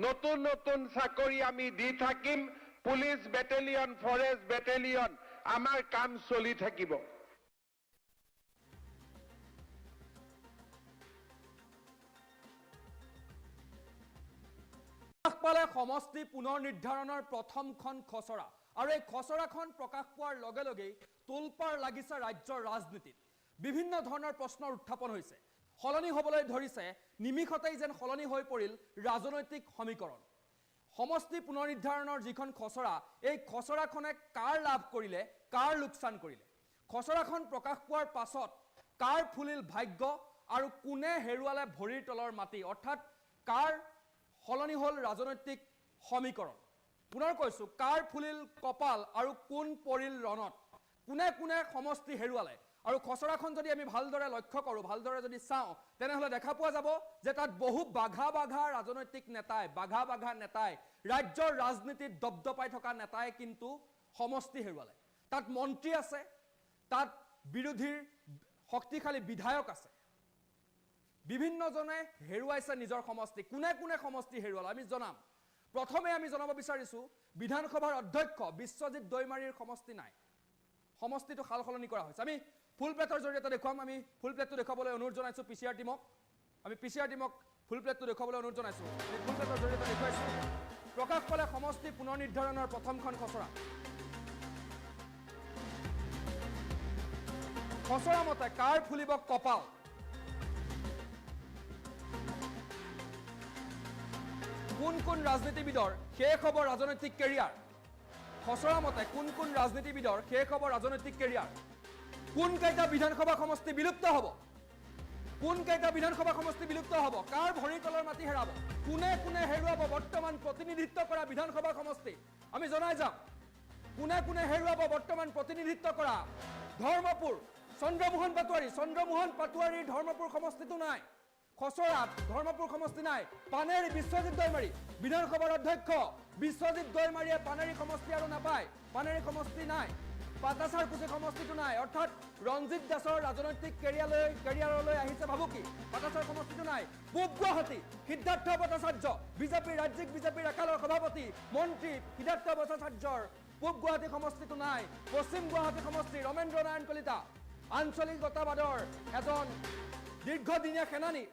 নতুন নতুন চাকৰি আমি দি থাকিম পুলিচ বেটেলিয়ন ফৰেষ্ট বেটেলিয়ন আমাৰ কাম চলি থাকিব পালে সমষ্টি পুনৰ নিৰ্ধাৰণৰ প্ৰথমখন খচৰা আৰু এই খচৰাখন প্ৰকাশ পোৱাৰ লগে লগে তোলপাৰ লাগিছে ৰাজ্যৰ ৰাজনীতিত বিভিন্ন ধৰণৰ প্ৰশ্নৰ উত্থাপন হৈছে সলনি হ'বলৈ ধৰিছে নিমিষতেই যেন সলনি হৈ পৰিল ৰাজনৈতিক সমীকৰণ সমষ্টি পুনৰ নিৰ্ধাৰণৰ যিখন খচৰা এই খচৰাখনে কাৰ লাভ কৰিলে কাৰ লোকচান কৰিলে খচৰাখন প্ৰকাশ পোৱাৰ পাছত কাৰ ফুলিল ভাগ্য আৰু কোনে হেৰুৱালে ভৰিৰ তলৰ মাটি অৰ্থাৎ কাৰ সলনি হ'ল ৰাজনৈতিক সমীকৰণ পুনৰ কৈছো কাৰ ফুলিল কপাল আৰু কোন পৰিল ৰণত কোনে কোনে সমষ্টি হেৰুৱালে আৰু খচৰাখন যদি আমি ভালদৰে লক্ষ্য কৰো ভালদৰে যদি চাওঁ তেনেহলে দেখা পোৱা যাব যে তাত বহু বাঘা ৰাজনৈতিক নেতাই বাঘা নেতাই ৰাজ্যৰ ৰাজনীতিত দবদপাই থকা নেতাই কিন্তু সমষ্টি হেৰুৱালে তাত মন্ত্ৰী আছে তাত বিৰোধীৰ শক্তিশালী বিধায়ক আছে বিভিন্নজনে হেৰুৱাইছে নিজৰ সমষ্টি কোনে কোনে সমষ্টি হেৰুৱালে আমি জনাম প্ৰথমে আমি জনাব বিচাৰিছো বিধানসভাৰ অধ্যক্ষ বিশ্বজিৎ দৈমাৰীৰ সমষ্টি নাই সমষ্টিটো খালখলনি কৰা হৈছে আমি ফুল প্লেটৰ জৰিয়তে দেখুৱাম আমি ফুল প্লেটটো দেখাবলৈ অনুৰোধ জনাইছো পিচিআৰ টিমক আমি পিচিআৰ টিমক ফুল প্লেটটো দেখাবলৈ অনুৰোধ জনাইছো আমি ফুল প্লেটৰ জৰিয়তে দেখুৱাইছো প্ৰকাশ পালে সমষ্টি পুনৰ নিৰ্ধাৰণৰ প্ৰথমখন খচৰা খচৰা মতে কাৰ ফুলিব কপাল কোন কোন ৰাজনীতিবিদৰ শেষ হ'ব ৰাজনৈতিক কেৰিয়াৰ খচৰা মতে কোন কোন ৰাজনীতিবিদৰ শেষ হ'ব ৰাজনৈতিক কেৰিয়াৰ কোন কেইটা বিধানসভা সমষ্টি বিলুপ্ত হ'ব কোন কেইটা বিধানসভা সমষ্টি বিলুপ্ত হ'ব কাৰ ভৰিৰ তলৰ মাটি হেৰাব কোনে কোনে হেৰুৱাব বৰ্তমান প্ৰতিনিধিত্ব কৰা বিধানসভা সমষ্টি আমি জনাই যাম কোনে কোনে হেৰুৱাব বৰ্তমান প্ৰতিনিধিত্ব কৰা ধৰ্মপুৰ চন্দ্ৰমোহন পাটোৱাৰীৰ ধৰ্মপুৰ সমষ্টিটো নাই খচৰাত ধৰ্মপুৰ সমষ্টি নাই পানেৰী বিশ্বজিৎ দৈমাৰী বিধানসভাৰ অধ্যক্ষ বিশ্বজিৎ দৈমাৰীয়ে পানেৰী সমষ্টি আৰু নাপায় পানেৰী সমষ্টি নাই পাটাছাৰ কুচি সমষ্টিটো নাই অৰ্থাৎ ৰঞ্জিত দাসৰ ৰাজনৈতিক কেৰিয়াৰলৈ আহিছে ভাবুকি পাটাছাৰ সমষ্টিটো নাই পূব গুৱাহাটী সিদ্ধাৰ্থ ভট্টাচাৰ্য বিজেপিৰ ৰাজ্যিক বিজেপিৰ একালৰ সভাপতি মন্ত্ৰী সিদ্ধাৰ্থ ভট্টাচাৰ্যৰ পূব গুৱাহাটী সমষ্টিটো নাই পশ্চিম গুৱাহাটী সমষ্টি ৰমেন্দ্ৰ নাৰায়ণ কলিতা আঞ্চলিকতাবাদৰ এজন দীৰ্ঘদিনীয়া সেনানী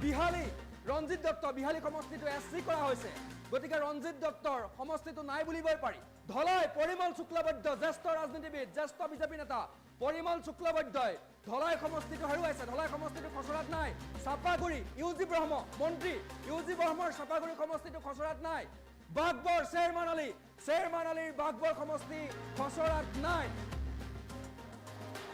বিহালী ৰঞ্জিত দত্ত বিহালী সমষ্টিটো এছচি কৰা হৈছে গতিকে ৰঞ্জিত দত্তৰ সমষ্টিটো নাই বুলিবই পাৰি ধলাই পৰিমল শুক্লবৈদ্য জ্যেষ্ঠ ৰাজনীতিবিদ জ্যেষ্ঠ বিজেপি নেতা পৰিমল শুক্লবৈদ্যই ধলাই সমষ্টিটো হেৰুৱাইছে ধলাই সমষ্টিটো খচৰাত নাই চাপাগুৰি ইউজি ব্ৰহ্ম মন্ত্ৰী ইউজি ব্ৰহ্মৰ চাপাগুৰি সমষ্টিটো খচৰাত নাই বাঘবৰ শ্বেৰমান আলীৰ বাঘবৰ সমষ্টি খচৰাত নাই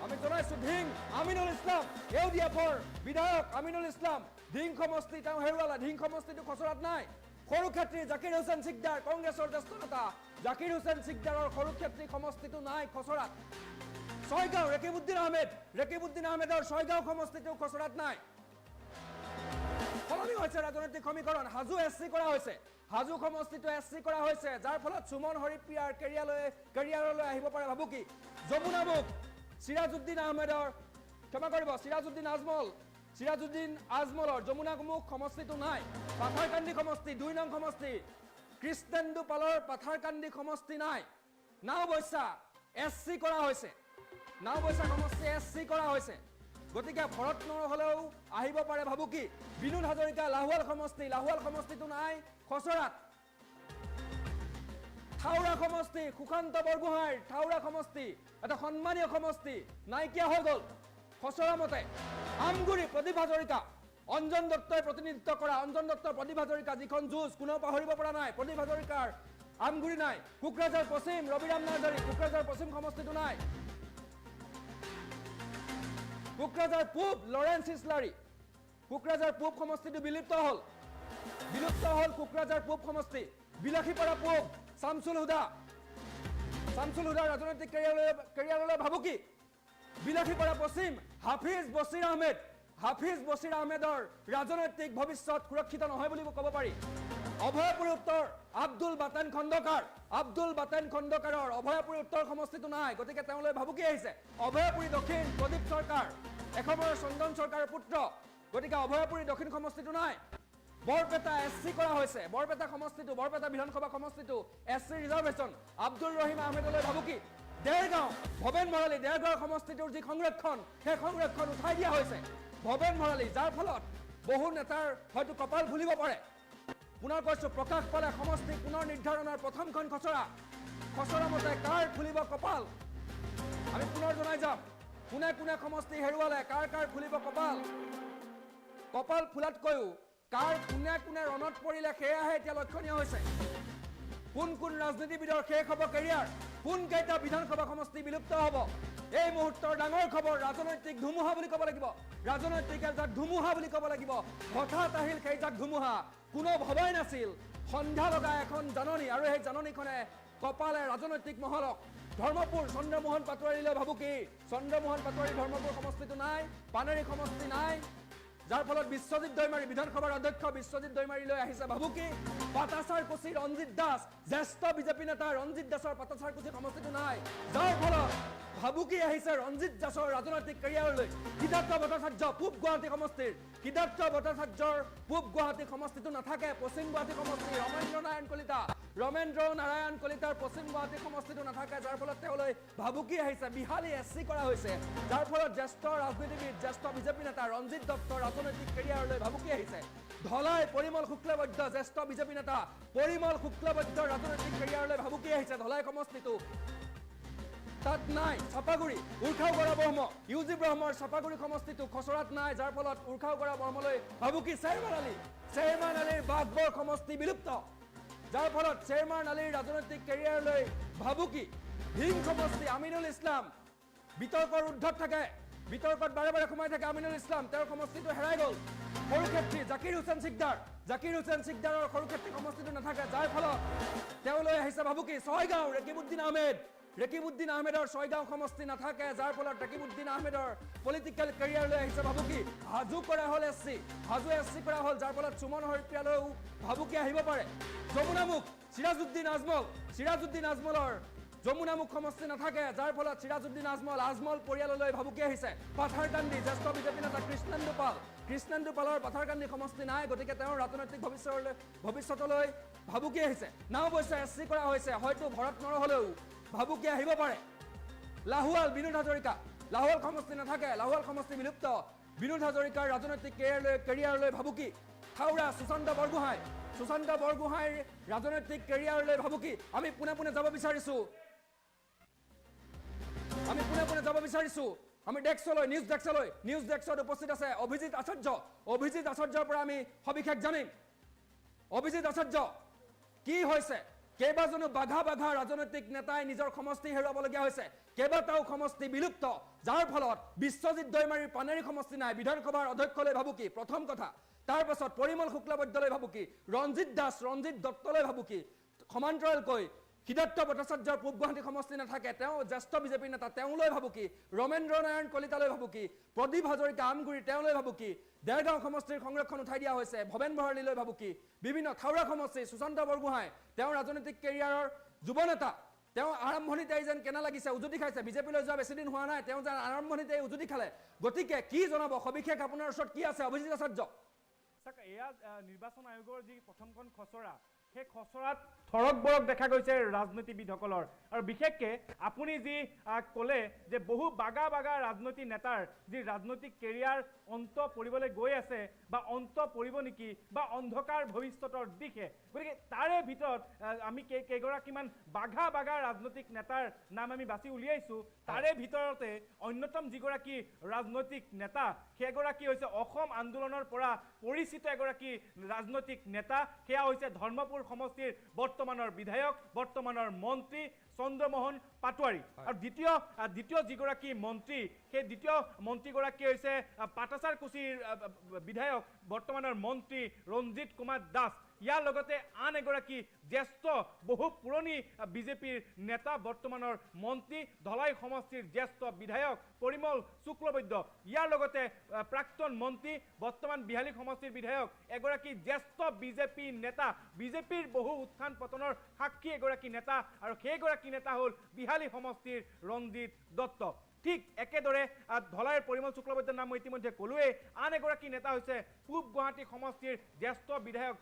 আমি জনাইছো ধিং আমিনুল ইছলাম এউডিএফৰ বিধায়ক আমিনুল ইছলাম ধিং সমষ্টি তেওঁ হেৰুৱালে ধিং সমষ্টিটো খচৰাত নাই সৰুক্ষেত্ৰী জাকিৰ হুছেইন সিকদাৰ কংগ্ৰেছৰ জ্যেষ্ঠ নেতা জাকিৰ হুছেইন সিকদাৰৰ সৰুক্ষেত্ৰী সমষ্টিটো নাই খচৰাত ছয়গাঁও ৰেকিবুদ্দিন আহমেদৰ ছয়গাঁও সমষ্টিটো খচৰাত নাই সলনি হৈছে ৰাজনৈতিক সমীকৰণ হাজু এছচি কৰা হৈছে হাজু সমষ্টিটো এছচি কৰা হৈছে যাৰ ফলত সুমন হৰিপ্ৰিয়াৰ কেৰিয়াৰলৈ আহিব পাৰে ভাবুকি যমুনামুখ সিৰাজউদ্দিন আজমলৰ যমুনামুখ সমষ্টিটো নাই পাথাৰকান্দি সমষ্টি 2 নং সমষ্টি কৃষ্ণেন্দু পালৰ পাথাৰকান্দি সমষ্টি নাই নাওবৈছা SC কৰা হৈছে নাওবৈচা সমষ্টি SC কৰা হৈছে গতিকে ভৰত নহলেও আহিব পাৰে ভাবুকি বিনোদ হাজৰিকা লাহোৱাল সমষ্টিটো নাই খচৰাত থাউৰা সমষ্টি সুকান্ত বৰগোহাঁইৰ থাউৰা সমষ্টি এটা সন্মানীয় সমষ্টি নাইকিয়া হৈ গ'ল খচৰা মতে আমগুৰি প্ৰদীপ হাজৰিকা অঞ্জন দত্তই প্ৰতিনিধিত্ব কৰা অঞ্জন দত্তৰ প্ৰদীপ হাজৰিকা যিখন যুঁজ কোনেও পাহৰিব পৰা নাই প্ৰদীপ হাজৰিকাৰ আমগুৰি নাই কোকৰাঝাৰ পশ্চিম ৰবিৰাম নাৰ্জাৰী কোকৰাঝাৰ পশ্চিম সমষ্টিটো নাই কোকৰাঝাৰ পূব লৰেন্স ইছলাৰী কোকৰাঝাৰ পূব সমষ্টিটো বিলুপ্ত হ'ল কোকৰাঝাৰ পূব সমষ্টি বিলাসীপাৰা পূব শামসুল হুদা ৰাজনৈতিক কেৰিয়াৰলৈ ভাবুকি বিলাসীপাৰা পশ্চিম হাফিজ বছিৰ আহমেদৰ ৰাজনৈতিক ভৱিষ্যত সুৰক্ষিত নহয় বুলি ক'ব পাৰি অভয়পুৰী উত্তৰ আব্দুল বাতেন খণ্ডকাৰৰ অভয়পুৰী উত্তৰ সমষ্টিটো নাই গতিকে তেওঁলৈ ভাবুকি আহিছে অভয়পুৰী দক্ষিণ প্ৰদীপ চৰকাৰ এসময়ৰ চন্দন চৰকাৰৰ পুত্ৰ গতিকে অভয়পুৰী দক্ষিণ সমষ্টিটো নাই বৰপেটা SC কৰা হৈছে বৰপেটা বিধানসভা সমষ্টিটো SC ৰিজাৰ্ভেশ্যন আব্দুল ৰহিম আহমেদলৈ ভাবুকি দেৰগাঁও ভৱেন ভৰালী দেৰগাঁও সমষ্টিটোৰ যি সংৰক্ষণ সেই সংৰক্ষণ উঠাই দিয়া হৈছে ভৱেন ভৰালী যাৰ ফলত বহু নেতাৰ হয়তো কপাল ফুলিব পাৰে পুনৰ কৈছো প্ৰকাশ পালে সমষ্টি পুনৰ নিৰ্ধাৰণৰ প্ৰথমখন খচৰা মতে কাৰ ফুলিব কপাল আমি পুনৰ জনাই যাম কোনে সমষ্টি হেৰুৱালে কাৰ ফুলিব কপাল ফুলাতকৈও কাৰ কোনে ৰণত পৰিলে সেয়াহে এতিয়া লক্ষণীয় হৈছে কোন ৰাজনীতিবিদৰ শেষ হ'ব কেৰিয়াৰ কোন কেইটা বিধানসভা সমষ্টি বিলুপ্ত হ'ব এই মুহূৰ্তৰ ডাঙৰ খবৰ ৰাজনৈতিক ধুমুহা বুলি ক'ব লাগিব হঠাৎ আহিল সেইজাক ধুমুহা কোনো ভবাই নাছিল সন্ধ্যা লগা এখন জাননী আৰু সেই জাননীখনে কপালে ৰাজনৈতিক মহলক ধৰ্মপুৰ চন্দ্ৰমোহন পাটোৱাৰীলৈ ভাবুকি চন্দ্ৰমোহন পাটোৱাৰী ধৰ্মপুৰ সমষ্টিটো নাই পানেৰী সমষ্টি নাই যাৰ ফলত বিশ্বজিৎ দৈমাৰী বিধানসভাৰ অধ্যক্ষ বিশ্বজিৎ দৈমাৰীলৈ আহিছে ভাবুকি পাটাচাৰকুচি ৰঞ্জিত দাস জ্যেষ্ঠ বিজেপি নেতা ৰঞ্জিত দাসৰ পাটাচাৰকুচি সমষ্টিটো নাই যাৰ ফলত ভাবুকি আহিছে ৰঞ্জিত দাসৰ ৰাজনৈতিক কেৰিয়াৰলৈ সিদ্ধাৰ্থ ভট্টাচাৰ্য পূব গুৱাহাটী সমষ্টিৰ সিদ্ধাৰ্থ ভট্টাচাৰ্যৰ পূব গুৱাহাটী সমষ্টিটো নাথাকে পশ্চিম গুৱাহাটী সমষ্টি ৰমেন্দ্ৰ নাৰায়ণ কলিতাৰ পশ্চিম গুৱাহাটী সমষ্টিটো নাথাকে যাৰ ফলত তেওঁলৈ ভাবুকি আহিছে বিহালী SC কৰা হৈছে যাৰ ফলত জ্যেষ্ঠ ৰাজনীতিবিদ জ্যেষ্ঠ বিজেপি নেতা ৰঞ্জিত দত্তৰ ৰাজনৈতিক কেৰিয়াৰলৈ ভাবুকি আহিছে ধলাই পৰিমল শুক্লবৈদ্য জ্যেষ্ঠ বিজেপি নেতা পৰিমল শুক্লবৈদ্যৰ ৰাজনৈতিক কেৰিয়াৰলৈ ভাবুকি আহিছে ধলাই সমষ্টিটো তাত নাই চাপাগুৰি উৰ্খাওগড়া ব্ৰহ্ম ইউজি ব্ৰহ্মৰ চাপাগুৰি সমষ্টিটো খচৰাত নাই যাৰ ফলত উৰ্খাওগড়া ব্ৰহ্মলৈ ভাবুকি চেয়াৰমান আলীৰ বাঘবৰ সমষ্টি বিলুপ্ত যাৰ ফলত চেয়াৰমান আলীৰ ৰাজনৈতিক কেৰিয়াৰলৈ ভাবুকি ভীম সমষ্টি আমিনুল ইছলাম বিতৰ্কৰ ঊৰ্ধত থাকে বিতৰ্কত বাৰে সোমাই থাকে আমিনুল ইছলাম তেওঁৰ সমষ্টিটো হেৰাই গ'ল সৰুক্ষেত্ৰী জাকিৰ হুছেইন সিকদাৰৰ সৰুক্ষেত্ৰী সমষ্টিটো নাথাকে যাৰ ফলত তেওঁলৈ আহিছে ভাবুকি ছয়গাঁও ৰেকিবুদ্দিন আহমেদৰ ছয়গাঁও সমষ্টি নাথাকে যাৰ ফলত ৰেকিবুদ্দিন আহমেদৰ পলিটিকেল কেৰিয়াৰলৈ আহিছে ভাবুকি হাজু কৰা হ'ল SC কৰা হ'ল যাৰ ফলত সুমন হৰিপ্ৰিয়ালৈও ভাবুকি আহিব পাৰে যমুনামুখ সিৰাজউদ্দিন আজমলৰ যমুনামুখ সমষ্টি নাথাকে যাৰ ফলত সিৰাজউদ্দিন আজমল পৰিয়াললৈ ভাবুকি আহিছে পাথাৰকান্দি জ্যেষ্ঠ বিজেপি নেতা কৃষ্ণেন্দু পালৰ পাথাৰকান্দি সমষ্টি নাই গতিকে তেওঁৰ ৰাজনৈতিক ভৱিষ্যতলৈ ভাবুকি আহিছে নাওবৈচা SC কৰা হৈছে হয়তো ভৰত নৰহলেও ভাবুকি আহিব পাৰে লাহোৱাল বিনোদ হাজৰিকা লাহোৱাল সমষ্টি নাথাকে লাহোৱাল সমষ্টি বিলুপ্ত বিনোদ হাজৰিকাৰ ৰাজনৈতিক কেৰিয়াৰলৈ ভাবুকি থাউৰা সুশান্ত বৰগোহাঁইৰ ৰাজনৈতিক কেৰিয়াৰলৈ ভাবুকি আমি পোনে যাব বিচাৰিছো আমি নিউজ ডেস্কত উপস্থিত আছে অভিজিত আচাৰ্যৰ পৰা আমি সবিশেষ জানিম অভিজিত আচাৰ্য কি হৈছে কেইবাজনো বাঘা ৰাজনৈতিক নেতাই নিজৰ সমষ্টি হেৰুৱাবলগীয়া হৈছে কেইবাটাও সমষ্টি বিলুপ্ত যাৰ ফলত বিশ্বজিৎ দৈমাৰীৰ পানেৰী সমষ্টি নাই বিধানসভাৰ অধ্যক্ষলৈ ভাবুকি প্ৰথম কথা তাৰ পাছত পৰিমল শুক্লবৈদ্যলৈ ভাবুকি ৰঞ্জিত দত্তলৈ ভাবুকি সমান্তৰালকৈ সিদ্ধাৰ্থ ভট্টাচাৰ্যৰ পূব গুৱাহাটী সমষ্টি নাথাকে তেওঁ জ্যেষ্ঠ বিজেপি নেতা তেওঁলৈ ভাবুকি ৰমেন্দ্ৰ নাৰায়ণ কলিতালৈ ভাবুকি প্ৰদীপ হাজৰিকা আমগুৰি তেওঁলৈ ভাবুকি দেৰগাঁও সমষ্টিৰ সংৰক্ষণ উঠাই দিয়া হৈছে ভৱেন ভৰালীলৈ ভাবুকি বিভিন্ন থাউৰা সমষ্টি সুশান্ত বৰগোহাঁই তেওঁৰ ৰাজনৈতিক কেৰিয়াৰৰ যুৱ নেতা তেওঁ আৰম্ভণিতে যেন কেনে লাগিছে উজুতি খাইছে বিজেপিলৈ যোৱা বেছি দিন হোৱা নাই তেওঁ যেন আৰম্ভণিতে উজুতি খালে গতিকে কি জনাব সবিশেষ আপোনাৰ ওচৰত কি আছে অভিজিত আচাৰ্য এয়া নিৰ্বাচন আয়োগৰ যি প্ৰথমখন খচৰা সেই খচৰাত থৰক বৰক দেখা গৈছে ৰাজনীতিবিদসকলৰ আৰু বিশেষকৈ আপুনি যি ক'লে যে বহু বাগা বাগা ৰাজনৈতিক নেতাৰ যি ৰাজনৈতিক কেৰিয়াৰ অন্ত পৰিবলৈ গৈ আছে বা অন্ত পৰিব নেকি বা অন্ধকাৰ ভৱিষ্যতৰ দিশে গতিকে তাৰে ভিতৰত আমি কেইগৰাকীমান বাঘা বাগা ৰাজনৈতিক নেতাৰ নাম আমি বাছি উলিয়াইছোঁ তাৰে ভিতৰতে অন্যতম যিগৰাকী ৰাজনৈতিক নেতা সেইগৰাকী হৈছে অসম আন্দোলনৰ পৰা পৰিচিত এগৰাকী ৰাজনৈতিক নেতা সেয়া হৈছে ধৰ্মপুৰ সমষ্টিৰ বৰ্তমানৰ বিধায়ক বৰ্তমানৰ মন্ত্ৰী চন্দ্ৰমোহন পাটোৱাৰী আৰু দ্বিতীয় যিগৰাকী মন্ত্ৰী সেই দ্বিতীয় মন্ত্ৰীগৰাকী হৈছে পাটাচাৰকুছিৰ বিধায়ক বৰ্তমানৰ মন্ত্ৰী ৰঞ্জিত কুমাৰ দাস ইয়াৰ লগতে আন এগৰাকী জ্যেষ্ঠ বহু পুৰণি বিজেপিৰ নেতা বৰ্তমানৰ মন্ত্ৰী ধলাই সমষ্টিৰ জ্যেষ্ঠ বিধায়ক পৰিমল শুক্লবৈদ্য ইয়াৰ লগতে প্ৰাক্তন মন্ত্ৰী বৰ্তমান বিহালী সমষ্টিৰ বিধায়ক এগৰাকী জ্যেষ্ঠ বিজেপি নেতা বিজেপিৰ বহু উত্থান পতনৰ সাক্ষী এগৰাকী নেতা আৰু সেইগৰাকী নেতা হ'ল বিহালী সমষ্টিৰ ৰঞ্জিত দত্ত ঠিক একেদৰে ধলাইৰ পৰিমল শুক্লবৈদ্যৰ নাম মই ইতিমধ্যে ক'লোৱেই আন এগৰাকী নেতা হৈছে পূব গুৱাহাটী সমষ্টিৰ জ্যেষ্ঠ বিধায়ক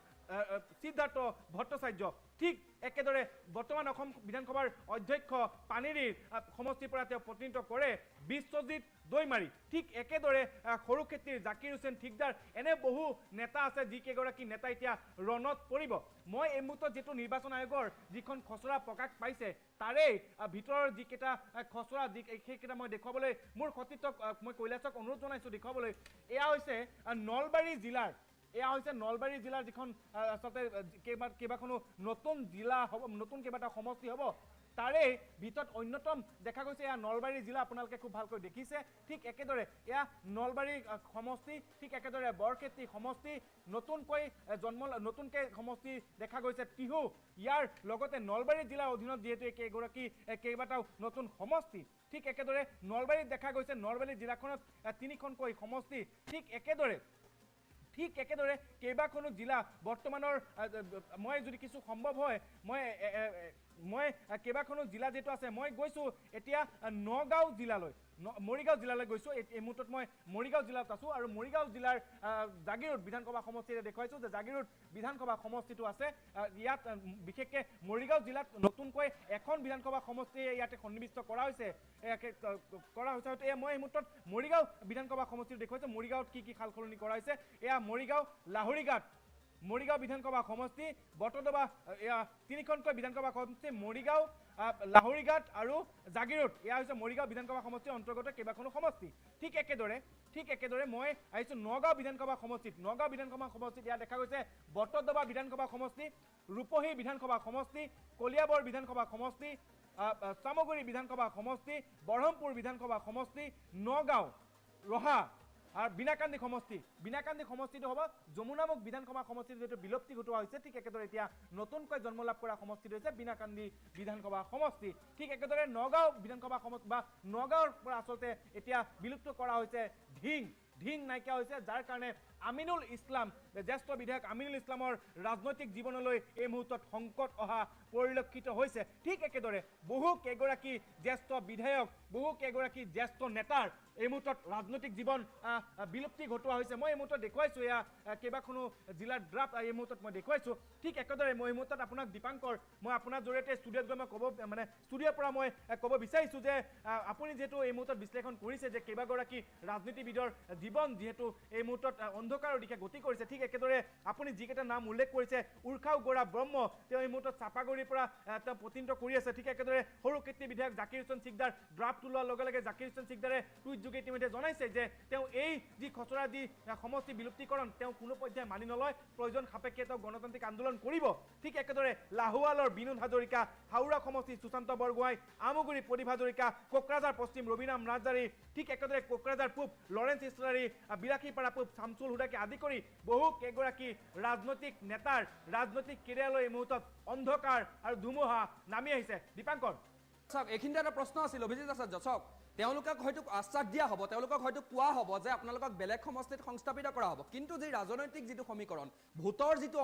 সিদ্ধাৰ্থ ভট্টাচাৰ্য ঠিক একেদৰে বৰ্তমান অসম বিধানসভাৰ অধ্যক্ষ পানেৰীৰ সমষ্টিৰ পৰা তেওঁ প্ৰতিনিধিত্ব কৰে বিশ্বজিৎ দৈমাৰী ঠিক একেদৰে সৰুক্ষেত্ৰীৰ জাকিৰ হুছেইন ঠিকদাৰ এনে বহু নেতা আছে যিকেইগৰাকী নেতা এতিয়া ৰণত পৰিব মই এই মুহূৰ্তত যিটো নিৰ্বাচন আয়োগৰ যিখন খচৰা প্ৰকাশ পাইছে তাৰে ভিতৰৰ যিকেইটা খচৰা সেইকেইটা মই দেখুৱাবলৈ মোৰ সতীৰ্থক মই কৈলাশক অনুৰোধ জনাইছোঁ দেখুৱাবলৈ এয়া হৈছে নলবাৰী জিলাৰ যিখন আচলতে কেইবাখনো নতুন জিলা হ'ব নতুন কেইবাটা সমষ্টি হ'ব তাৰে ভিতৰত অন্যতম দেখা গৈছে এয়া নলবাৰী জিলা আপোনালোকে খুব ভালকৈ দেখিছে ঠিক একেদৰে এয়া নলবাৰী সমষ্টি ঠিক একেদৰে বৰক্ষেত্ৰী সমষ্টি নতুনকৈ সমষ্টি দেখা গৈছে টিহু ইয়াৰ লগতে নলবাৰী জিলাৰ অধীনত যিহেতু কেইবাটাও নতুন সমষ্টি ঠিক একেদৰে নলবাৰীত দেখা গৈছে নলবাৰী জিলাখনত 3খনকৈ সমষ্টি ঠিক একেদৰে কেইবাখনো জিলা বৰ্তমানৰ মই যদি কিছু সম্ভৱ হয় মই কেইবাখনো জিলা যেটো আছে মই গৈছোঁ এতিয়া নগাঁও জিলালৈ মৰিগাঁও জিলালৈ গৈছোঁ এই মুহূৰ্তত মই মৰিগাঁও জিলাত আছোঁ আৰু মৰিগাঁও জিলাৰ জাগিৰোড বিধানসভা সমষ্টিৰে দেখুৱাইছোঁ যে জাগিৰোড বিধানসভা সমষ্টিটো আছে ইয়াত বিশেষকৈ মৰিগাঁও জিলাত নতুনকৈ এখন বিধানসভা সমষ্টি ইয়াতে সন্নিৱিষ্ট কৰা হৈছে হয়তো মই এই মুহূৰ্তত মৰিগাঁও বিধানসভা সমষ্টিটো দেখুৱাইছোঁ মৰিগাঁৱত কি সাল সলনি কৰা হৈছে এয়া মৰিগাঁও মৰিগাঁও বিধানসভা সমষ্টি বটদবা এয়া 3খনকৈ বিধানসভা সমষ্টি মৰিগাঁও লাহৰিঘাট আৰু জাগিৰোড এয়া হৈছে মৰিগাঁও বিধানসভা সমষ্টিৰ অন্তৰ্গত কেইবাখনো সমষ্টি ঠিক একেদৰে মই আহিছোঁ নগাঁও বিধানসভা সমষ্টিত ইয়াত দেখা গৈছে বটদবা বিধানসভা সমষ্টি ৰূপহী বিধানসভা সমষ্টি কলিয়াবৰ বিধানসভা সমষ্টি চামগুৰি বিধানসভা সমষ্টি বৰহমপুৰ বিধানসভা সমষ্টি নগাঁও ৰহা আৰু বিনাকান্দি সমষ্টিটো হ'ব যমুনামুখ বিধানসভা সমষ্টিটো যিটো বিলুপ্তি ঘটোৱা হৈছে ঠিক একেদৰে এতিয়া নতুনকৈ জন্ম লাভ কৰা সমষ্টিটো হৈছে বিনাকান্দি বিধানসভা সমষ্টি ঠিক একেদৰে নগাঁও বিধানসভা সমষ্টি বা নগাঁৱৰ পৰা আচলতে এতিয়া বিলুপ্ত কৰা হৈছে ঢিং নাইকিয়া হৈছে যাৰ কাৰণে আমিনুল ইছলাম জ্যেষ্ঠ বিধায়ক আমিনুল ইছলামৰ ৰাজনৈতিক জীৱনলৈ এই মুহূৰ্তত সংকট অহা পৰিলক্ষিত হৈছে ঠিক একেদৰে বহু কেইগৰাকী জ্যেষ্ঠ বিধায়ক বহু কেইগৰাকী জ্যেষ্ঠ নেতাৰ এই মুহূৰ্তত ৰাজনৈতিক জীৱন বিলুপ্তি ঘটোৱা হৈছে মই এই মুহূৰ্তত দেখুৱাইছোঁ এয়া কেইবাখনো জিলাৰ ড্ৰাফ্ট এই মুহূৰ্তত মই দেখুৱাইছোঁ ঠিক একেদৰে মই এই মুহূৰ্তত আপোনাক দীপাংকৰ মই আপোনাৰ জৰিয়তে ষ্টুডিঅ'ত গৈ মই ষ্টুডিঅ'ৰ পৰা মই ক'ব বিচাৰিছোঁ যে আপুনি যিহেতু এই মুহূৰ্তত বিশ্লেষণ কৰিছে যে কেইবাগৰাকী ৰাজনীতিবিদৰ জীৱন যিহেতু এই মুহূৰ্তত অন্ধকাৰৰ দিশে গতি কৰিছে ঠিক একেদৰে আপুনি যিকেইটা নাম উল্লেখ কৰিছে উৰ্খাও গৌৰা ব্ৰহ্ম তেওঁ এই মুহূৰ্তত চাপাগুৰিৰ পৰা তেওঁ প্ৰতিনিধিত্ব কৰি আছে ঠিক একেদৰে সৰুক্ষেত্ৰী বিধায়ক জাকিৰ হুছেইন ঠিকদাৰ ড্ৰাফ্ট ওলোৱাৰ লগে লগে জাকিৰ হুছেইন ঠিকদাৰে টুইট যোগে ইতিমধ্যে জনাইছে যে তেওঁ এই যি খচৰা যি সমষ্টি বিলুপ্তিকৰণ তেওঁ কোনো পৰ্যায়ে মানি নলয় প্ৰয়োজন সাপেক্ষে তেওঁ গণতান্ত্ৰিক আন্দোলন কৰিব ঠিক একেদৰে লাহোৱালৰ বিনোদ হাজৰিকা হাওৰা সমষ্টি সুশান্ত বৰগোহাঁই আমগুৰি প্ৰদীপ হাজৰিকা কোকৰাঝাৰ পশ্চিম ৰবিৰাম ৰাজদাৰী ঠিক একেদৰে কোকৰাঝাৰ পূব লৰেন্স ইছলাৰী বিলাসীপাৰা পূব শামছুল হুদাকে আদি কৰি বহু কেইগৰাকী ৰাজনৈতিক নেতাৰ ৰাজনৈতিক কেৰিয়াৰলৈ এই মুহূৰ্তত অন্ধকাৰ আৰু ধুমুহা নামি আহিছে দীপাংকৰ চাওক এইখিনিতে এটা প্ৰশ্ন আছিল অভিজিত আচাৰ্য চাওক তেওঁলোকক হয়তো আশ্বাস দিয়া হ'ব তেওঁলোকক হয়তো কোৱা হ'ব যে আপোনালোকক বেলেগ সমষ্টিত সংস্থাপিত কৰা হ'ব কিন্তু যি ৰাজনৈতিক যিটো সমীকৰণ ভোটৰ যিটো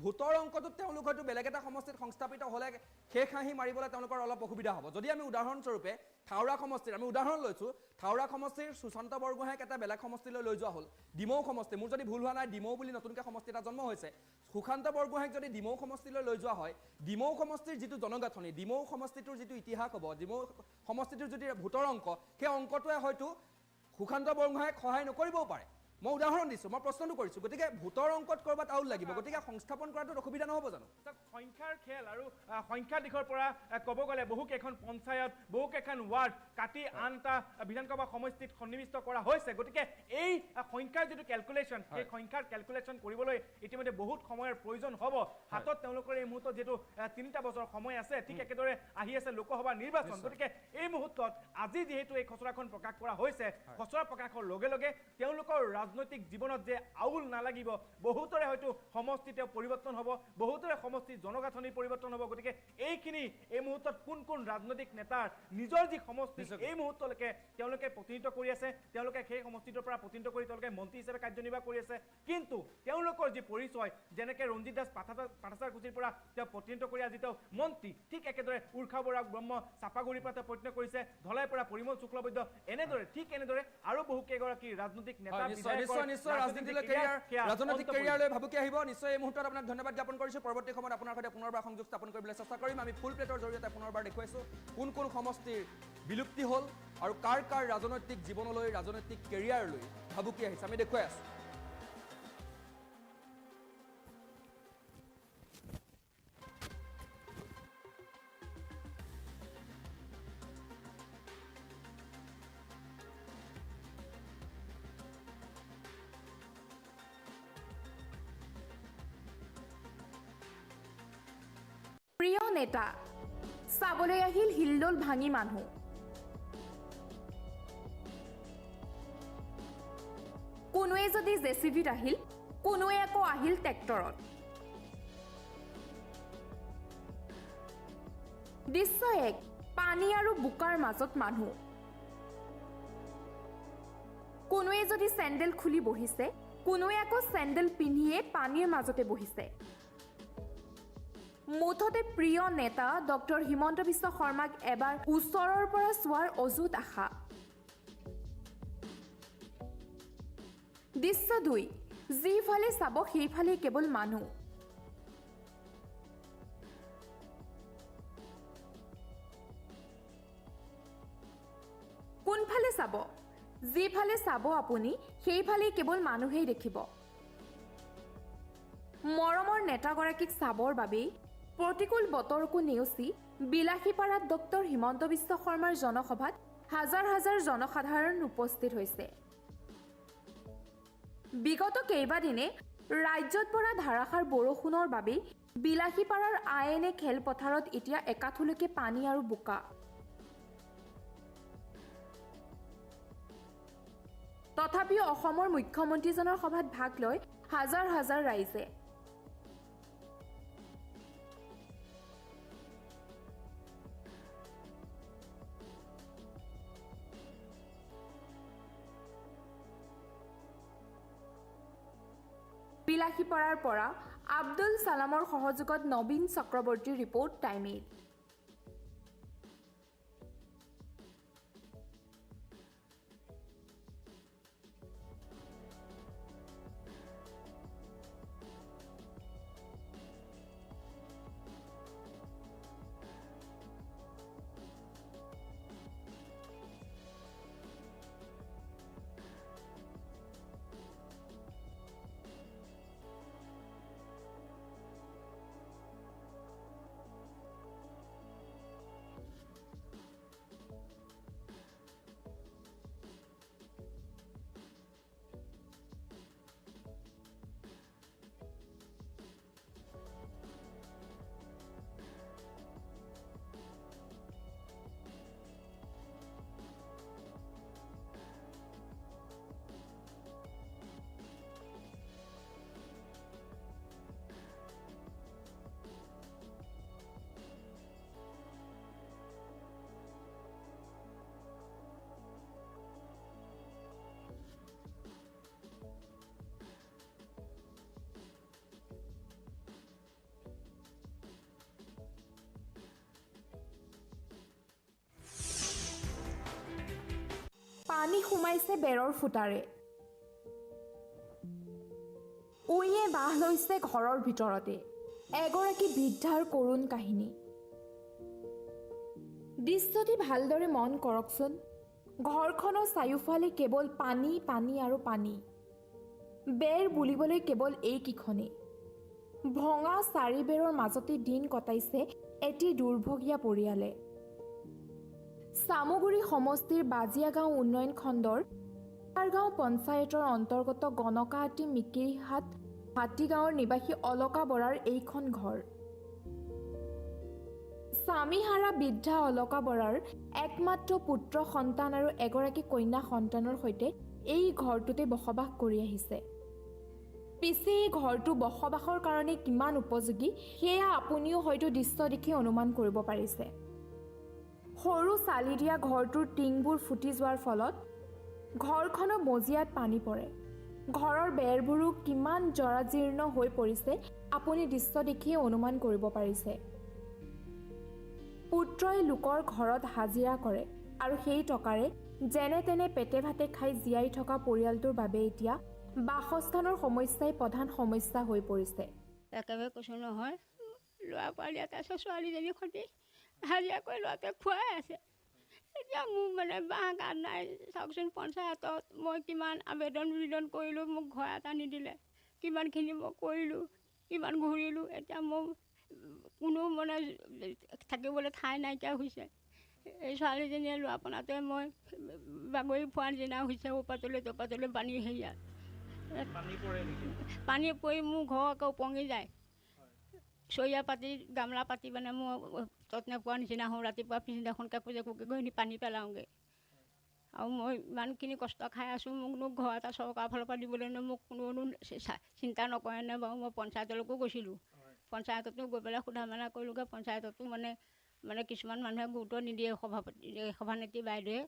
ভোটৰ অংকটোত তেওঁলোক হয়তো বেলেগ এটা সমষ্টিত সংস্থাপিত হ'লে শেষ হাঁহি মাৰিবলৈ তেওঁলোকৰ অলপ অসুবিধা হ'ব যদি আমি উদাহৰণস্বৰূপে থাওৰা সমষ্টিৰ আমি উদাহৰণ লৈছোঁ থাওৰা সমষ্টিৰ সুশান্ত বৰগোহাঁইক এটা বেলেগ সমষ্টিলৈ লৈ যোৱা হ'ল ডিমৌ সমষ্টি মোৰ যদি ভুল হোৱা নাই ডিমৌ বুলি নতুনকৈ সমষ্টি এটা জন্ম হৈছে সুশান্ত বৰগোহাঁইক যদি ডিমৌ সমষ্টিলৈ লৈ যোৱা হয় ডিমৌ সমষ্টিৰ যিটো জনগাঁথনি ডিমৌ সমষ্টিটোৰ যিটো ইতিহাস হ'ব ডিমৌ সমষ্টিটোৰ যদি ভোটৰ অংক সেই অংকটোৱে হয়তো সুশান্ত বৰগোহাঁইক সহায় নকৰিবও পাৰে মই উদাহৰণ দিছোঁ মই প্ৰশ্নটো কৰিছোঁ গতিকে ভোটৰ অংকত ক'ৰবাত আউল লাগিব গতিকে সংস্থাপন কৰাটো অসুবিধা নহ'ব জানো সংখ্যাৰ খেল আৰু সংখ্যাৰ দিশৰ পৰা ক'ব গ'লে বহুকেইখন পঞ্চায়ত বহুকেইখন ৱাৰ্ড কাটি আনটা বিধানসভা সমষ্টিত সন্নিৱিষ্ট কৰা হৈছে গতিকে এই সংখ্যাৰ যিটো কেলকুলেশ্যন সেই সংখ্যাৰ কেলকুলেশ্যন কৰিবলৈ ইতিমধ্যে বহুত সময়ৰ প্ৰয়োজন হ'ব হাতত তেওঁলোকৰ এই মুহূৰ্তত যিটো 3টা বছৰ সময় আছে ঠিক একেদৰে আহি আছে লোকসভা নিৰ্বাচন গতিকে এই মুহূৰ্তত আজি যিহেতু এই খচৰাখন প্ৰকাশ কৰা হৈছে খচৰা প্ৰকাশৰ লগে লগে তেওঁলোকৰ ৰাজনৈতিক জীৱনত যে আউল নালাগিব বহুতৰে হয়তো সমষ্টিতে পৰিৱৰ্তন হ'ব বহুতৰে সমষ্টিৰ জনগাঁথনিৰ পৰিৱৰ্তন হ'ব গতিকে এইখিনি এই মুহূৰ্তত কোন কোন ৰাজনৈতিক নেতাৰ নিজৰ যি সমষ্টি এই মুহূৰ্তলৈকে তেওঁলোকে প্ৰতিনিধিত্ব কৰি আছে তেওঁলোকে সেই সমষ্টিটোৰ পৰা প্ৰতিনিধিত্ব কৰি তেওঁলোকে মন্ত্ৰী হিচাপে কাৰ্যনিৰ্বাহ কৰি আছে কিন্তু তেওঁলোকৰ যি পৰিচয় যেনেকৈ ৰঞ্জিত দাস পাঠাচাৰকুচিৰ পৰা তেওঁ প্ৰতিনিধিত্ব কৰি আজি তেওঁ মন্ত্ৰী ঠিক একেদৰে উৰ্ষা বৰা ব্ৰহ্ম চাপাগুৰিৰ পৰা তেওঁ প্ৰতিনিধিত্ব কৰিছে ধলাইৰ পৰা পৰিমল শুক্লবৈদ্য এনেদৰে ঠিক এনেদৰে আৰু বহু কেইগৰাকী ৰাজনৈতিক নেতা নিশ্চয় ৰাজনীতিলৈ ৰাজনৈতিক কেৰিয়াৰলৈ ভাবুকি আহিব নিশ্চয় এই মুহূৰ্তত আপোনাক ধন্যবাদ জ্ঞাপন কৰিছোঁ পৰৱৰ্তী সময়ত আপোনাৰ সৈতে পুনৰবাৰ সংযোগ স্থাপন কৰিবলৈ চেষ্টা কৰিম আমি ফুল প্লেটৰ জৰিয়তে পুনৰবাৰ দেখুৱাইছোঁ কোন কোন সমষ্টিৰ বিলুপ্তি হ'ল আৰু কাৰ কাৰ ৰাজনৈতিক জীৱনলৈ ৰাজনৈতিক কেৰিয়াৰলৈ ভাবুকি আহিছে আমি দেখুৱাই আছোঁ প্ৰিয় নেতা চাবলৈ আহিল হিলদোল ভাঙি মানুহ কোনোৱে যদি জেচিবিত আহিল কোনোৱে আকৌ আহিল ট্ৰেক্টৰত দৃশ্য এক পানী আৰু বোকাৰ মাজত মানুহ কোনোৱে যদি চেণ্ডেল খুলি বহিছে কোনোৱে আকৌ চেণ্ডেল পিন্ধিয়ে পানীৰ মাজতে বহিছে মুঠতে প্ৰিয় নেতা ডক্টৰ হিমন্ত বিশ্ব শৰ্মাক এবাৰ ওচৰৰ পৰা চোৱাৰ অযুত আশা দৃশ্য 2 যিফালে চাব সেইফালে কেৱল মানুহ কোনফালে চাব যিফালে চাব আপুনি সেইফালে কেৱল মানুহেই দেখিব মৰমৰ নেতাগৰাকীক চাবৰ বাবেই প্ৰতিকূল বতৰকো নেওচি বিলাসীপাৰাত ডক্টৰ হিমন্ত বিশ্ব শৰ্মাৰ জনসভাত হাজাৰ হাজাৰ জনসাধাৰণ উপস্থিত হৈছে বিগত কেইবাদিনে ৰাজ্যত পৰা ধাৰাসাৰ বৰষুণৰ বাবে বিলাসীপাৰাৰ আইএনএ খেলপথাৰত এতিয়া একাঠুলৈকে পানী আৰু বোকা তথাপিও অসমৰ মুখ্যমন্ত্ৰীজনৰ সভাত ভাগ লৈ হাজাৰ হাজাৰ ৰাইজে বিলাসীপাৰাৰ পৰা আব্দুল সালামৰ সহযোগত নবীন চক্ৰৱৰ্তীৰ ৰিপৰ্ট টাইম 8পানী সোমাইছে বেৰৰ ফুটাৰে উইয়ে বাহ লৈছে ঘৰৰ ভিতৰতে এগৰাকী বৃদ্ধাৰ কৰুণ কাহিনী দৃশ্যটি ভালদৰে মন কৰকচোন ঘৰখনৰ চাৰিওফালে কেৱল পানী পানী আৰু পানী বেৰ বুলিবলৈ কেৱল এইকেইখনেই ভঙা চাৰি বেৰৰ মাজতে দিন কটাইছে এটি দুৰ্ভগীয়া পৰিয়ালে চামুগুৰি সমষ্টিৰ বাজিয়া গাঁও উন্নয়ন খণ্ডৰ গাঁও পঞ্চায়তৰ অন্তৰ্গত গণকাহাটী মিকিৰিহাট হাতীগাঁৱৰ নিবাসী অলকা বৰাৰ এইখন ঘৰ স্বামীহাৰা বৃদ্ধা অলকা বৰাৰ একমাত্ৰ পুত্ৰ সন্তান আৰু এগৰাকী কন্যা সন্তানৰ সৈতে এই ঘৰটোতে বসবাস কৰি আহিছে পিছে এই ঘৰটো বসবাসৰ কাৰণে কিমান উপযোগী সেয়া আপুনিও হয়তো দৃশ্য দেখি অনুমান কৰিব পাৰিছে সৰু চালি দিয়া ঘৰটোৰ টিংবোৰ ফুটি যোৱাৰ ফলত ঘৰখনৰ মজিয়াত পানী পৰে ঘৰৰ বেৰবোৰো কিমান জৰাজীৰ্ণ হৈ পৰিছে আপুনি দৃশ্য দেখিয়ে অনুমান কৰিব পাৰিছে পুত্ৰই লোকৰ ঘৰত হাজিৰা কৰে আৰু সেই টকাৰে যেনে তেনে পেটে ভাতে খাই জীয়াই থকা পৰিয়ালটোৰ বাবে এতিয়া বাসস্থানৰ সমস্যাই প্ৰধান সমস্যা হৈ পৰিছে একেবাৰে কৈছোঁ নহয় ল'ৰা পোৱালি এটা আছে ছোৱালীজনীৰ সৈতে হাজিৰা কৰি ল'ৰাটোৱে খুৱাই আছে এতিয়া মোৰ মানে বাঁহ গাত নাই চাওকচোন পঞ্চায়তত মই কিমান আবেদন কৰিলোঁ মোক ঘৰ এটা নিদিলে কিমানখিনি মই কৰিলোঁ কিমান ঘূৰিলোঁ এতিয়া মোৰ কোনো মানে থাকিবলৈ ঠাই নাইকিয়া হৈছে এই ছোৱালীজনীয়ে লোৱা পনাটোৱে মই বাগৰি ফুৰা নিচিনা হৈছে ওপাতলৈ তপাতলৈ পানী হেৰিয়াত পানী পৰি মোৰ ঘৰ আকৌ উপঙি যায় চৰিয়া পাতি গামলা পাতি মানে মই তত নোপোৱা নিচিনা হওঁ ৰাতিপুৱা পিছদিনাখন কাপোৰ জাপোৰকৈ গৈ পানী পেলাওঁগৈ আৰু মই ইমানখিনি কষ্ট খাই আছোঁ মোকনো ঘৰ এটা চৰকাৰৰ ফালৰ পৰা দিবলৈ মোক কোনো চিন্তা নকৰেনে বাৰু মই পঞ্চায়তলৈকো গৈছিলোঁ পঞ্চায়ততো গৈ পেলাই সোধা মেলা কৰিলোঁগৈ পঞ্চায়ততো মানে কিছুমান মানুহে গুৰুত্ব নিদিয়ে সভানেত্ৰী বাইদেৱে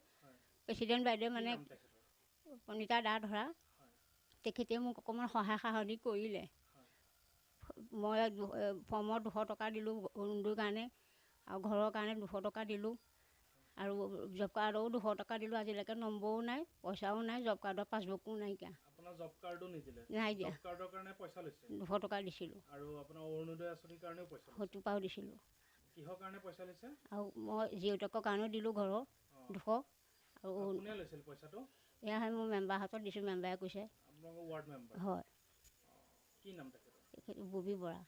প্ৰেচিডেণ্ট বাইদেৱে মানে পণিতা দা ধৰা তেখেতে মোক অকণমান সহায় সাহনি কৰিলে মই ফৰ্মৰ 200 টকা দিলোঁ অৰুণোদয়ৰ কাৰণে আৰু ঘৰৰ কাৰণে 200 টকা দিলোঁ আৰু জব কাৰ্ডৰো 200 টকা দিলোঁ আজিলৈকে নম্বৰো নাই পইচাও নাই জব কাৰ্ডৰ পাছবুকো নাইকিয়া আপোনাৰ জব কাৰ্ডো নিদিলে নাই দিয়া জব কাৰ্ডৰ কাৰণে পইচা লৈছে 200 টকা দিছিলোঁ আৰু আপোনাৰ অৰুণোদয় আঁচনিৰ কাৰণেও পইচা হয়তো পাও দিছিলোঁ কিহৰ কাৰণে পইচা লৈছে আৰু মই জিঅ'টেকৰ কাৰণেও দিলোঁ ঘৰৰ 200 আৰু কোনে লৈছিল পইচাটো এয়া হয় মোৰ মেম্বাৰ হাতত দিছোঁ মেম্বাৰে কৈছে আপোনালোকৰ ৱাৰ্ড মেম্বাৰ হয় কি নাম তেখেতৰ ববী বৰা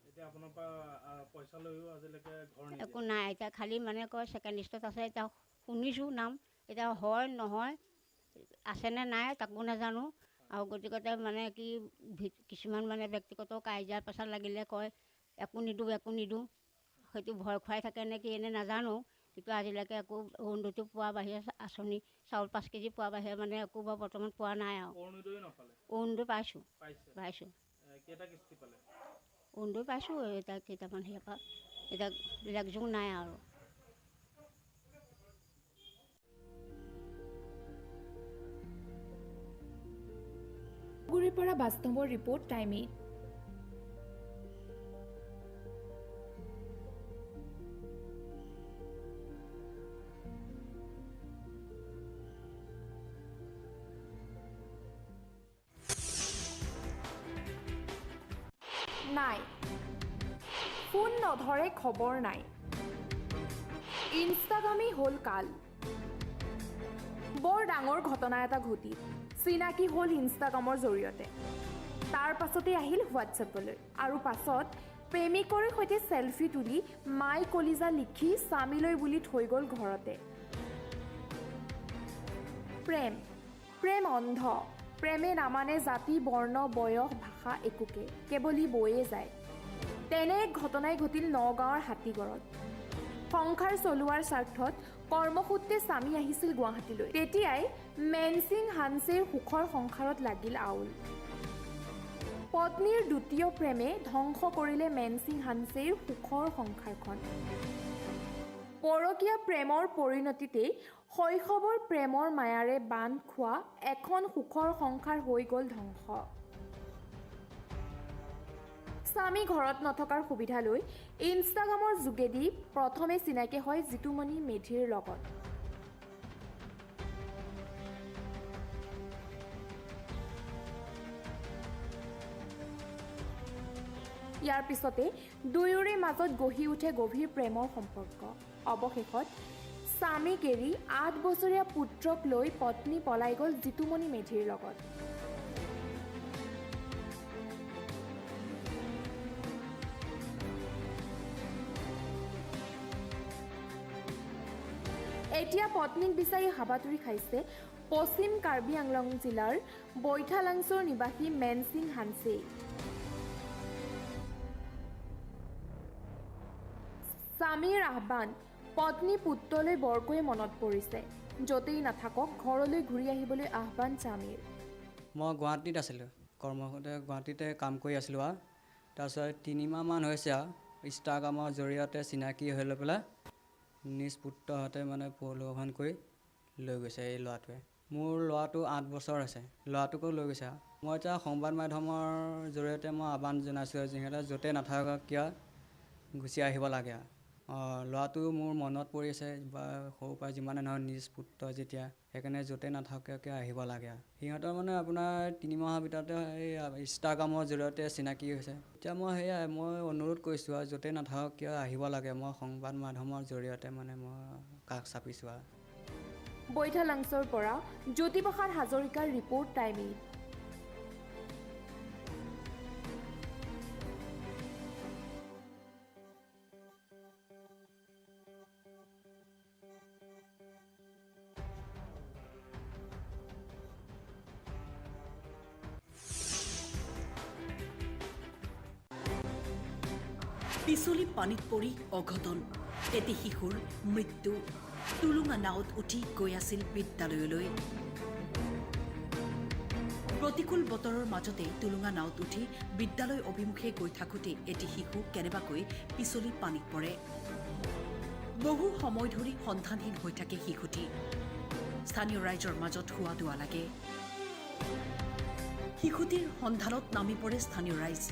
এতিয়া আপোনাৰ পৰা পইচা লৈও আজিলৈকে ঘৰ একো নাই এতিয়া খালি মানে কয় ছেকেণ্ড লিষ্টত আছে এতিয়া শুনিছোঁ নাম এতিয়া হয় নহয় আছেনে নাই তাকো নাজানো আৰু গতিকে মানে কি কিছুমান মানে ব্যক্তিগত কাজিয়া পেচাল লাগিলে কয় একো নিদিওঁ হয়তো ভয় খুৱাই থাকে নে কি এনে নাজানো কিন্তু আজিলৈকে একো অৰুণোদয়টো পোৱা বাহিৰে আঁচনি চাউল 5 কেজি পোৱা বাহিৰে মানে একো বাৰু বৰ্তমান পোৱা নাই আৰু অৰুণোদয় পাইছোঁ কেইটা কিস্তি পালে অৰুণোদয় পাইছোঁ এতিয়া কেইটামান সেয়াৰ পৰা এতিয়া লেখযোগ নাই আৰু গুৰিৰ পৰা বাস্তৱৰ ৰিপৰ্ট টাইম 8 নাই ফোন নধৰে খবৰ নাই ইনষ্টাগ্ৰামেই হ'ল কাল বৰ ডাঙৰ ঘটনা এটা ঘটিল চিনাকি হ'ল ইনষ্টাগ্ৰামৰ জৰিয়তে তাৰ পাছতে আহিল হোৱাটছএপলৈ আৰু পাছত প্ৰেমিকৰ সৈতে সেলফি তুলি মাই কলিজা লিখি স্বামীলৈ বুলি থৈ গ'ল ঘৰতে প্ৰেম অন্ধ প্ৰেমে নামানে জাতি বৰ্ণ বয়স ভাষা একোকে কেৱলি বয়ে যায় তেনে এক ঘটনাই ঘটিল নগাঁৱৰ হাতীগড়ত সংসাৰ চলোৱাৰ স্বাৰ্থত কৰ্মসূত্ৰে স্বামী আহিছিল গুৱাহাটীলৈ তেতিয়াই মেনসিং হানছেৰ সুখৰ সংসাৰত লাগিল আউল পত্নীৰ দ্বিতীয় প্ৰেমে ধ্বংস কৰিলে মেনসিং হানছেৰ সুখৰ সংসাৰখন পৰকীয়া প্ৰেমৰ পৰিণতিতেই শৈশৱৰ প্ৰেমৰ মায়াৰে বান্ধ খোৱা এখন সুখৰ সংসাৰ হৈ গ'ল ধ্বংস স্বামী ঘৰত নথকাৰ সুবিধা লৈ ইনষ্টাগ্ৰামৰ যোগেদি প্ৰথমে চিনাকি হয় জিতুমণি মেধিৰ লগত ইয়াৰ পিছতে দুয়োৰে মাজত গঢ়ি উঠে গভীৰ প্ৰেমৰ সম্পৰ্ক। অৱশেষত স্বামীক এৰি 8 বছৰীয়া পুত্ৰক লৈ পত্নী পলাই গ'ল জিতুমণি মেধিৰ লগত। এতিয়া পত্নীক বিচাৰি হাবাথুৰি খাইছে পশ্চিম কাৰ্বি আংলং জিলাৰ বৈঠালাংছৰ নিবাসী মেনসিং হানছে। স্বামীৰ আহ্বান, পত্নী পুত্ৰলৈ বৰকৈ মনত পৰিছে। য'তেই নাথাকক ঘৰলৈ ঘূৰি আহিবলৈ আহ্বান স্বামীৰ। মই গুৱাহাটীত আছিলোঁ, কৰ্মসূত্ৰে গুৱাহাটীতে কাম কৰি আছিলোঁ আৰু তাৰপিছত 3 মাহমান হৈছে আৰু ইনষ্টাগ্ৰামৰ জৰিয়তে চিনাকি হৈ লৈ পেলাই নিজ পুত্ৰহঁতে মানে প্ৰলোভন কৰি লৈ গৈছে এই ল'ৰাটোৱে। মোৰ ল'ৰাটো 8 বছৰ আছে, ল'ৰাটোকো লৈ গৈছে আৰু মই এতিয়া সংবাদ মাধ্যমৰ জৰিয়তে মই আহ্বান জনাইছোঁ যিহেতু য'তে নাথাকক কিয় গুচি আহিব লাগে আৰু ল'ৰাটো মোৰ মনত পৰি আছে বা সৰুৰ পৰা যিমানে নহয় নিজ পুত্ৰ যেতিয়া, সেইকাৰণে য'তে নাথাকক কিয় আহিব লাগে আৰু সিহঁতৰ মানে আপোনাৰ 3 মাহৰ ভিতৰতে এই ইনষ্টাগ্ৰামৰ জৰিয়তে চিনাকি হৈছে। এতিয়া মই মই অনুৰোধ কৰিছোঁ আৰু য'তে নাথাকক কিয় আহিব লাগে। মই সংবাদ মাধ্যমৰ জৰিয়তে মানে মই কাষ চাপিছোঁ আৰু। বৈঠালাংছৰ পৰা জ্যোতিপ্ৰসাদ হাজৰিকাৰ ৰিপৰ্ট টাইম 8। পিছলি পানীত পৰি অঘটন, এটি শিশুৰ মৃত্যু। টুলুঙা নাৱত উঠি গৈ আছিল বিদ্যালয়লৈ। প্ৰতিকূল বতৰৰ মাজতে টুলুঙা নাৱত উঠি বিদ্যালয় অভিমুখে গৈ থাকোঁতে এটি শিশু কেনেবাকৈ পিছলি পানীত পৰে। বহু সময় ধৰি সন্ধানহীন হৈ থাকে শিশুটি। স্থানীয় ৰাইজৰ মাজত হোৱা দোৱা লাগে। শিশুটিৰ সন্ধানত নামি পৰে স্থানীয় ৰাইজ।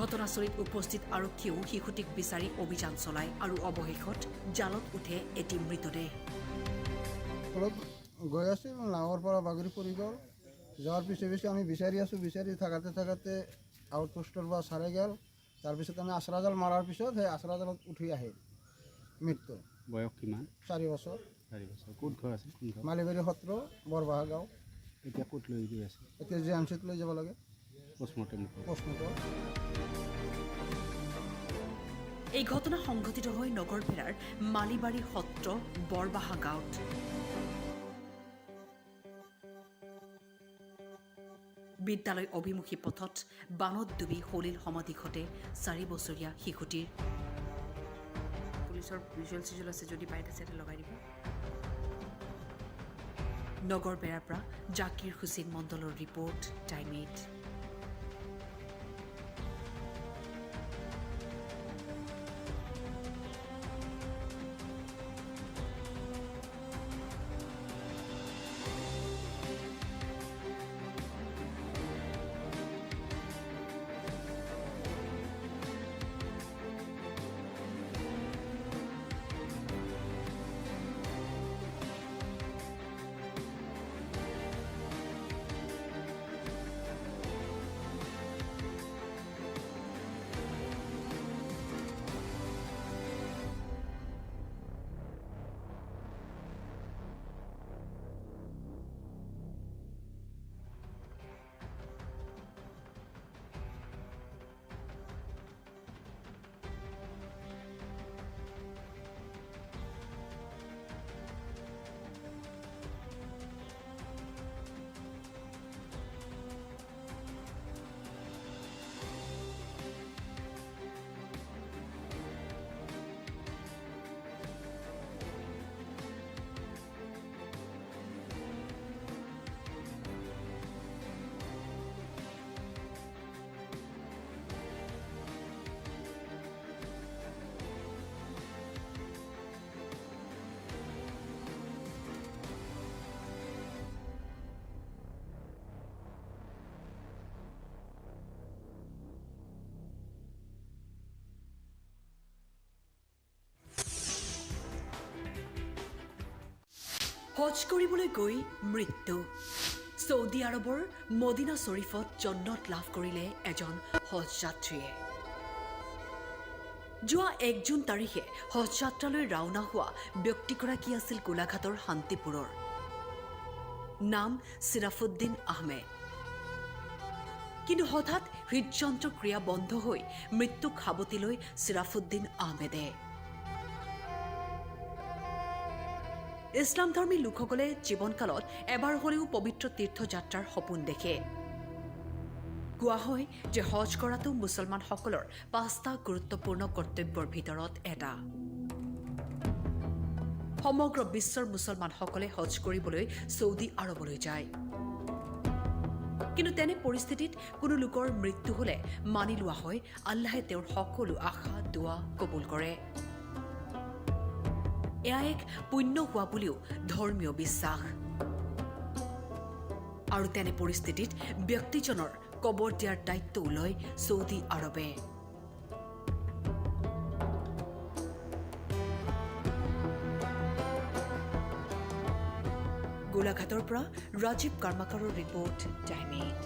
ঘটনাস্থলীত উপস্থিত আৰক্ষীয়েও শিশুটিক বিচাৰি অভিযান চলায় আৰু অৱশেষত জালত উঠে এটি মৃতদেহ। গৈ আছোঁ, নাৱৰ পৰা বাগৰি পৰি গ'ল। যোৱাৰ পিছে আমি বিচাৰি আছোঁ, বিচাৰি থাকাতে আউটপোষ্টৰ পৰা চাৰে গ'ল। তাৰপিছত আমি আশ্ৰা জাল মাৰাৰ পিছত সেই আশ্ৰা জালত উঠি আহিল মৃত্যু। বয়স কিমান? 4 বছৰ। 4 বছৰ। ক'ত ঘৰ আছে? মালিবাৰী সত্ৰ, বৰবাহা গাঁও। এতিয়া ক'ত লৈ গৈ আছে? এতিয়া জিএমচিত লৈ যাব লাগে পষ্টমৰ্টেম। এই ঘটনা সংঘটিত হয় নগৰপেৰাৰ মালিবাৰী সত্ৰ বৰবাহা গাঁৱত। বিদ্যালয় অভিমুখী পথত বানত ডুবি সলিল সমাধি ঘটে 4 বছৰীয়া শিশুটিৰ। পুলিচৰ ভিজুৱেল আছে যদি পাই আছে লগাই দিব। নগৰপেৰাৰ পৰা জাকিৰ হুছেইন মণ্ডলৰ ৰিপৰ্ট টাইম 8। হজ কৰিবলৈ গৈ মৃত্যু। ছৌদি আৰবৰ মদিনা শ্বৰীফত জন্নত লাভ কৰিলে এজন হজ যাত্ৰীয়ে। যোৱা 1 জুন তাৰিখে হজ যাত্ৰালৈ ৰাওনা হোৱা ব্যক্তিগৰাকী আছিল গোলাঘাটৰ শান্তিপুৰৰ। নাম চিৰাফুদ্দিন আহমেদ। কিন্তু হঠাৎ হৃদযন্ত্ৰ ক্ৰিয়া বন্ধ হৈ মৃত্যুক সাৱটি লৈ চিৰাফুদ্দিন আহমেদে। ইছলামধৰ্মী লোকসকলে জীৱনকালত এবাৰ হ'লেও পবিত্ৰ তীৰ্থযাত্ৰাৰ সপোন দেখে। কোৱা হয় যে হজ কৰাটো মুছলমানসকলৰ 5টা গুৰুত্বপূৰ্ণ কৰ্তব্যৰ ভিতৰত এটা। সমগ্ৰ বিশ্বৰ মুছলমানসকলে হজ কৰিবলৈ ছৌদি আৰৱলৈ যায়। কিন্তু তেনে পৰিস্থিতিত কোনো লোকৰ মৃত্যু হ'লে মানি লোৱা হয় আল্লাহে তেওঁৰ সকলো আশা দোৱা কবুল কৰে। এয়া এক পুণ্য হোৱা বুলিও ধৰ্মীয় বিশ্বাস। আৰু তেনে পৰিস্থিতিত ব্যক্তিজনৰ কবৰ দিয়াৰ দায়িত্ব লয় ছৌদি আৰবে। গোলাঘাটৰ পৰা ৰাজীৱ কৰ্মাকাৰৰ ৰিপৰ্ট, টাইম 8।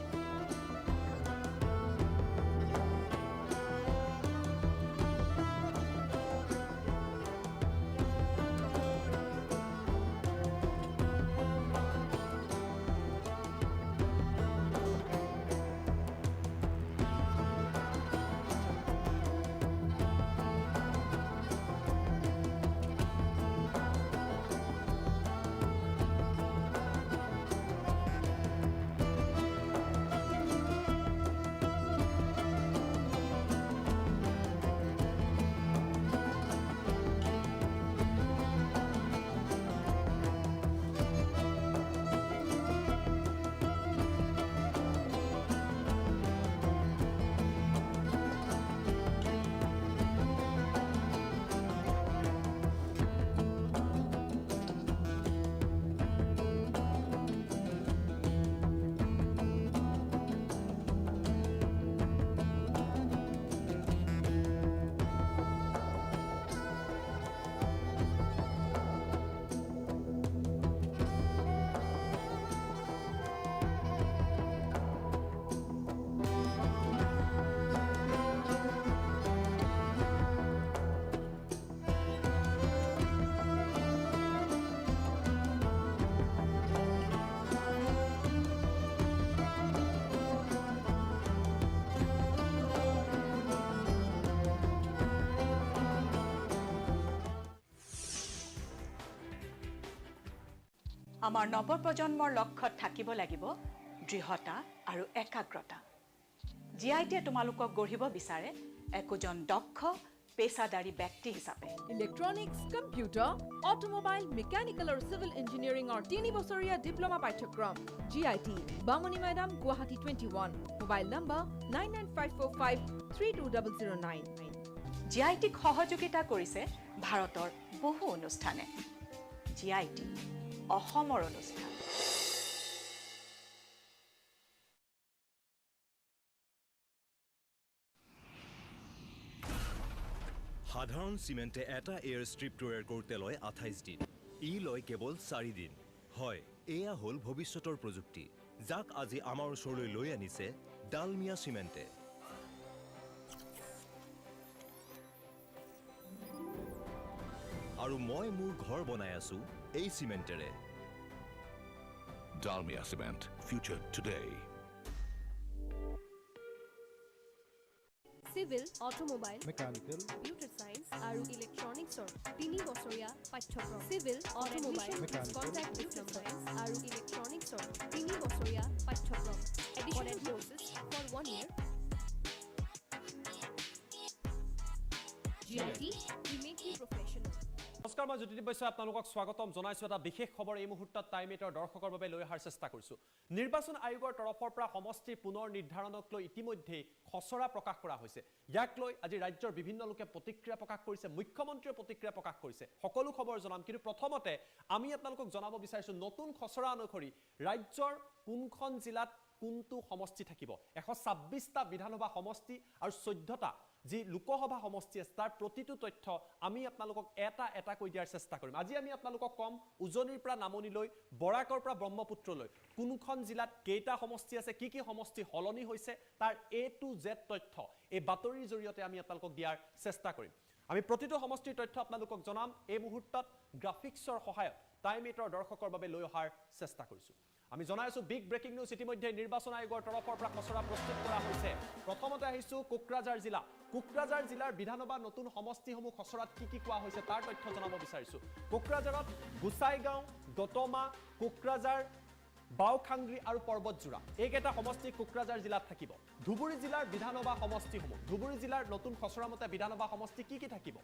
আমাৰ নৱপ্ৰজন্মৰ লক্ষ্যত থাকিব লাগিব দৃঢ়তা আৰু একাগ্ৰতা। জিআইটিয়ে তোমালোকক গঢ়িব বিচাৰে একোজন দক্ষ পেছাদাৰী ব্যক্তি হিচাপে। ইলেক্ট্ৰনিক্স, কম্পিউটাৰ, অটোমোবাইল, মেকানিকেল আৰু চিভিল ইঞ্জিনিয়াৰিঙৰ 3 বছৰীয়া ডিপ্ল'মা পাঠ্যক্ৰম জিআইটি, বামনি মৈদাম, গুৱাহাটী 21। Mobile number 9954532009। জিআইটিক সহযোগিতা কৰিছে ভাৰতৰ বহু অনুষ্ঠানে। জিআইটি অসমৰ অনুষ্ঠান। সাধাৰণ চিমেণ্টে এটা এয়াৰ ষ্ট্ৰিপ তৈয়াৰ কৰোঁতে লয় 28 দিন। ই লয় কেৱল 4 দিন। হয়, এয়া হ'ল ভৱিষ্যতৰ প্ৰযুক্তি, যাক আজি আমাৰ ওচৰলৈ লৈ আনিছে ডালমিয়া চিমেণ্টে। আৰু মই মোৰ ঘৰ বনাই আছো এই চিমেণ্টেৰে। Dalmia Cement, future today. Civil, automobile, mechanical, computer science আৰু ইলেক্ট্ৰনিক্সৰ 3 বছৰীয়া পাঠ্যক্ৰম। চিভিল, অটোমোবাইল, কন্ট্ৰাক্ট ডিপ্ল'মা আৰু ইলেক্ট্ৰনিক্সৰ 3 বছৰীয়া পাঠ্যক্ৰম। Additional courses for 1 year. GIT, we make you professional. নমস্কাৰ, মই জ্যোতিদীপ বৈশ্য আপোনালোকক স্বাগতম জনাইছোঁ। এটা বিশেষ খবৰ এই মুহূৰ্তত টাইম 8ৰ দৰ্শকৰ বাবে লৈ অহাৰ চেষ্টা কৰিছোঁ। নিৰ্বাচন আয়োগৰ তৰফৰ পৰা সমষ্টিৰ পুনৰ নিৰ্ধাৰণক লৈ ইতিমধ্যে খচৰা প্ৰকাশ কৰা হৈছে। ইয়াক লৈ আজি ৰাজ্যৰ বিভিন্ন লোকে প্ৰতিক্ৰিয়া প্ৰকাশ কৰিছে, মুখ্যমন্ত্ৰীয়ে প্ৰতিক্ৰিয়া প্ৰকাশ কৰিছে। সকলো খবৰ জনাম, কিন্তু প্ৰথমতে আমি আপোনালোকক জনাব বিচাৰিছোঁ নতুন খচৰা অনুসৰি ৰাজ্যৰ কোনখন জিলাত কোনটো সমষ্টি থাকিব 126টা বিধানসভা সমষ্টি আৰু 14টা যি লোকসভা সমষ্টি আছে তাৰ প্ৰতিটো তথ্য আমি আপোনালোকক এটা কৈ দিয়াৰ চেষ্টা কৰিম আজি আমি আপোনালোকক কম উজনিৰ পৰা নামনিলৈ বৰাকৰ পৰা ব্ৰহ্মপুত্ৰলৈ কোনখন জিলাত কেইটা সমষ্টি আছে কি সমষ্টি হলনি হৈছে তাৰ A to Z তথ্য এই বাতৰিৰ জৰিয়তে আমি আপোনালোকক দিয়াৰ চেষ্টা কৰিম আমি প্ৰতিটো সমষ্টিৰ তথ্য আপোনালোকক জনাম এই মুহূৰ্তত গ্ৰাফিক্সৰ সহায়ত টাইম 8ৰ দৰ্শকৰ বাবে লৈ অহাৰ চেষ্টা কৰিছো আমি জনাই আছো বিগ ব্ৰেকিং নিউজ ইতিমধ্যে নিৰ্বাচন আয়োগৰ তৰফৰ পৰা খচৰা প্ৰস্তুত কৰা হৈছে প্ৰথমতে আহিছো কোকৰাঝাৰ জিলাৰ বিধানসভা নতুন সমষ্টিসমূহ খচৰাত কি কোৱা হৈছে তাৰ তথ্য জনাব বিচাৰিছো কোকৰাঝাৰত গুসাইগাঁও দতমা কোকৰাঝাৰ বাওখাংগ্ৰি আৰু পৰ্বতজোৰা এইকেইটা সমষ্টি কোকৰাঝাৰ জিলাত থাকিব ধুবুৰী জিলাৰ বিধানসভা সমষ্টিসমূহ ধুবুৰী জিলাৰ নতুন খচৰা মতে বিধানসভা সমষ্টি কি থাকিব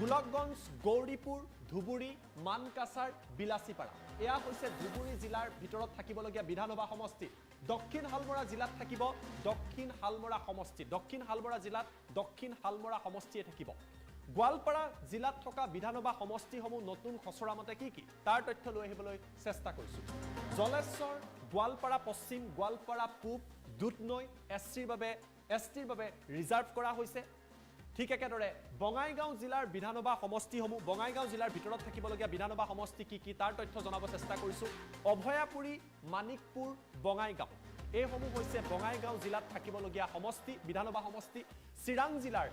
গোলকগঞ্জ গৌৰীপুৰ ধুবুৰী মানকাছাৰ বিলাসীপাৰা এয়া হৈছে ধুবুৰী জিলাৰ ভিতৰত থাকিবলগীয়া বিধানসভা সমষ্টি দক্ষিণ হালমৰা জিলাত থাকিব দক্ষিণ হালমৰা সমষ্টি দক্ষিণ হালমৰা জিলাত দক্ষিণ হালমৰা সমষ্টিয়ে থাকিব গোৱালপাৰা জিলাত থকা বিধানসভা সমষ্টিসমূহ নতুন খচৰা মতে কি তাৰ তথ্য লৈ আহিবলৈ চেষ্টা কৰিছো জলেশ্বৰ গোৱালপাৰা পশ্চিম গোৱালপাৰা পূব দুধনৈ এছটিৰ বাবে ৰিজাৰ্ভ কৰা হৈছে ঠিক একেদৰে বঙাইগাঁও জিলাৰ বিধানসভা সমষ্টিসমূহ বঙাইগাঁও জিলাৰ ভিতৰত থাকিবলগীয়া বিধানসভা সমষ্টি কি তাৰ তথ্য জনাব চেষ্টা কৰিছো অভয়াপুৰী মানিকপুৰ বঙাইগাঁও এইসমূহ হৈছে বঙাইগাঁও জিলাত থাকিবলগীয়া সমষ্টি বিধানসভা সমষ্টি চিৰাং জিলাৰ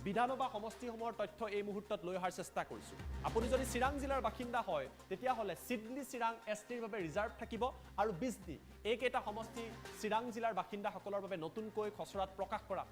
বিধানসভা সমষ্টিসমূহৰ তথ্য এই মুহূৰ্তত লৈ অহাৰ চেষ্টা কৰিছো আপুনি যদি চিৰাং জিলাৰ বাসিন্দা হয় তেতিয়াহ'লে সিডলি চিৰাং এছটিৰ বাবে ৰিজাৰ্ভ থাকিব আৰু বিজনি এইকেইটা সমষ্টি চিৰাং জিলাৰ বাসিন্দাসকলৰ বাবে নতুনকৈ খচৰাত প্ৰকাশ কৰা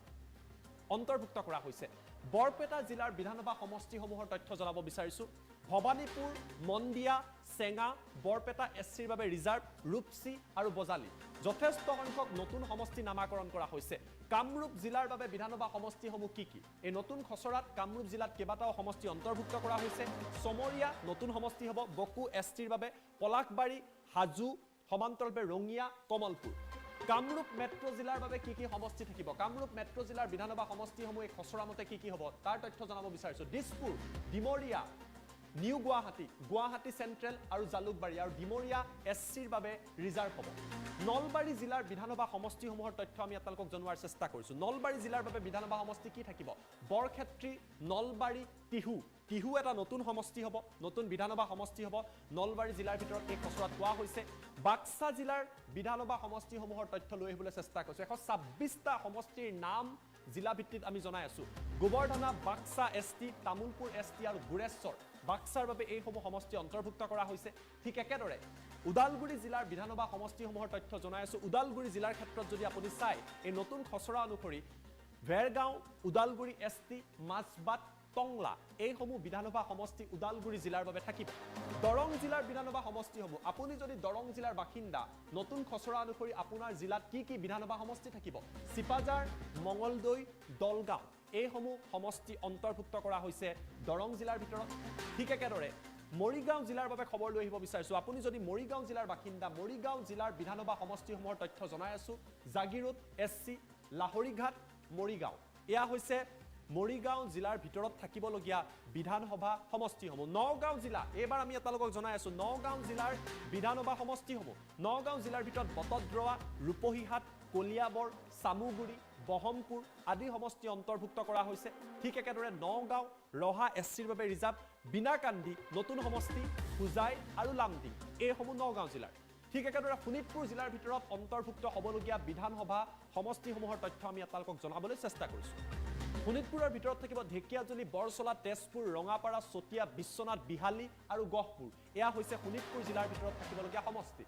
অন্তৰ্ভুক্ত কৰা হৈছে বৰপেটা জিলাৰ বিধানসভা সমষ্টিসমূহৰ তথ্য জনাব বিচাৰিছো ভবানীপুৰ মন্দিয়া চেঙা বৰপেটা এছচিৰ বাবে ৰিজাৰ্ভ ৰূপসী আৰু বজালি যথেষ্ট সংখ্যক নতুন সমষ্টি নামাকৰণ কৰা হৈছে কামৰূপ জিলাৰ বাবে বিধানসভা সমষ্টিসমূহ কি এই নতুন খচৰাত কামৰূপ জিলাত কেইবাটাও সমষ্টি অন্তৰ্ভুক্ত কৰা হৈছে সমৰীয়া নতুন সমষ্টি হ'ব বকু এছটিৰ বাবে পলাশবাৰী হাজু সমান্তৰালভাৱে ৰঙিয়া কমলপুৰ কামৰূপ মেট্ৰ জিলাৰ বাবে কি সমষ্টি থাকিব কামৰূপ মেট্ৰ জিলাৰ বিধানসভা সমষ্টিসমূহ এই খচৰা মতে কি হ'ব তাৰ তথ্য জনাব বিচাৰিছো দিছপুৰ ডিমৰীয়া নিউ গুৱাহাটী চেন্ট্ৰেল আৰু জালুকবাৰী আৰু ডিমৰীয়া এছচিৰ বাবে ৰিজাৰ্ভ হ'ব নলবাৰী জিলাৰ বিধানসভা সমষ্টিসমূহৰ তথ্য আমি আপোনালোকক জনোৱাৰ চেষ্টা কৰিছো নলবাৰী জিলাৰ বাবে বিধানসভা সমষ্টি কি থাকিব বৰক্ষেত্ৰী নলবাৰী টিহু এটা নতুন সমষ্টি হ'ব নতুন বিধানসভা সমষ্টি হ'ব নলবাৰী জিলাৰ ভিতৰত এই খচৰাত কোৱা হৈছে বাক্সা জিলাৰ বিধানসভা সমষ্টিসমূহৰ তথ্য লৈ আহিবলৈ চেষ্টা কৰিছো 126টা সমষ্টিৰ নাম জিলা ভিত্তিত আমি জনাই আছো গোবৰ্ধনা বাক্সা এছটি তামুলপুৰ এছটি আৰু গুৰেশ্বৰ বাক্সাৰ বাবে এইসমূহ সমষ্টি অন্তৰ্ভুক্ত কৰা হৈছে ঠিক একেদৰে উদালগুৰি জিলাৰ বিধানসভা সমষ্টিসমূহৰ তথ্য জনাই আছো উদালগুৰি জিলাৰ ক্ষেত্ৰত যদি আপুনি চাই এই নতুন খচৰা অনুসৰি ভেৰগাঁও উদালগুৰি এছটি মাছবাট টংলা এইসমূহ বিধানসভা সমষ্টি উদালগুৰি জিলাৰ বাবে থাকিব দৰং জিলাৰ বিধানসভা সমষ্টিসমূহ আপুনি যদি দৰং জিলাৰ বাসিন্দা নতুন খচৰা অনুসৰি আপোনাৰ জিলাত কি বিধানসভা সমষ্টি থাকিব চিপাজাৰ মঙলদৈ দলগাঁও এইসমূহ সমষ্টি অন্তৰ্ভুক্ত কৰা হৈছে দৰং জিলাৰ ভিতৰত ঠিক একেদৰে মৰিগাঁও জিলাৰ বাবে খবৰ লৈ আহিব বিচাৰিছো আপুনি যদি মৰিগাঁও জিলাৰ বাসিন্দা মৰিগাঁও জিলাৰ বিধানসভা সমষ্টিসমূহৰ তথ্য জনাই আছো জাগিৰোড এছচি লাহৰীঘাট মৰিগাঁও এয়া হৈছে মৰিগাঁও জিলাৰ ভিতৰত থাকিবলগীয়া বিধানসভা সমষ্টিসমূহ নগাঁও জিলা এবাৰ আমি আপোনালোকক জনাই আছো নগাঁও জিলাৰ বিধানসভা সমষ্টিসমূহ নগাঁও জিলাৰ ভিতৰত বটদ্ৰৱা ৰূপহীহাট কলিয়াবৰ চামুগুৰি বহমপুৰ আদি সমষ্টি অন্তৰ্ভুক্ত কৰা হৈছে ঠিক একেদৰে নগাঁও ৰহা এছচিৰ বাবে ৰিজাৰ্ভ বিনাকান্দি নতুন সমষ্টি পূজাই আৰু লামডিং এইসমূহ নগাঁও জিলাৰ ঠিক একেদৰে শোণিতপুৰ জিলাৰ ভিতৰত অন্তৰ্ভুক্ত হ'বলগীয়া বিধানসভা সমষ্টিসমূহৰ তথ্য আমি আপোনালোকক জনাবলৈ চেষ্টা কৰিছো শোণিতপুৰৰ ভিতৰত থাকিব ঢেকিয়াজুলি বৰচলা তেজপুৰ ৰঙাপাৰা চতিয়া বিশ্বনাথ বিহালী আৰু গহপুৰ এয়া হৈছে শোণিতপুৰ জিলাৰ ভিতৰত থাকিবলগীয়া সমষ্টি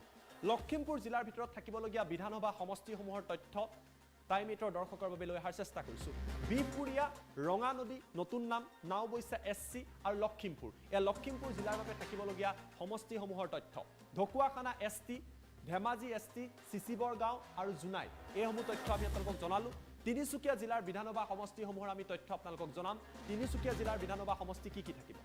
লখিমপুৰ জিলাৰ ভিতৰত থাকিবলগীয়া বিধানসভা সমষ্টিসমূহৰ তথ্য টাইম 8ৰ দৰ্শকৰ বাবে লৈ অহাৰ চেষ্টা কৰিছো বিপুৰীয়া ৰঙানদী নতুন নাম নাওবৈছা এছচি আৰু লখিমপুৰ এয়া লখিমপুৰ জিলাৰ বাবে থাকিবলগীয়া সমষ্টিসমূহৰ তথ্য ঢকুৱাখানা এছটি ধেমাজি এছটি চিচিবৰগাঁও আৰু জুনাই এইসমূহ তথ্য আমি আপোনালোকক জনালো তিনিচুকীয়া জিলাৰ বিধানসভা সমষ্টিসমূহৰ আমি তথ্য আপোনালোকক জনাম তিনিচুকীয়া জিলাৰ বিধানসভা সমষ্টি কি থাকিব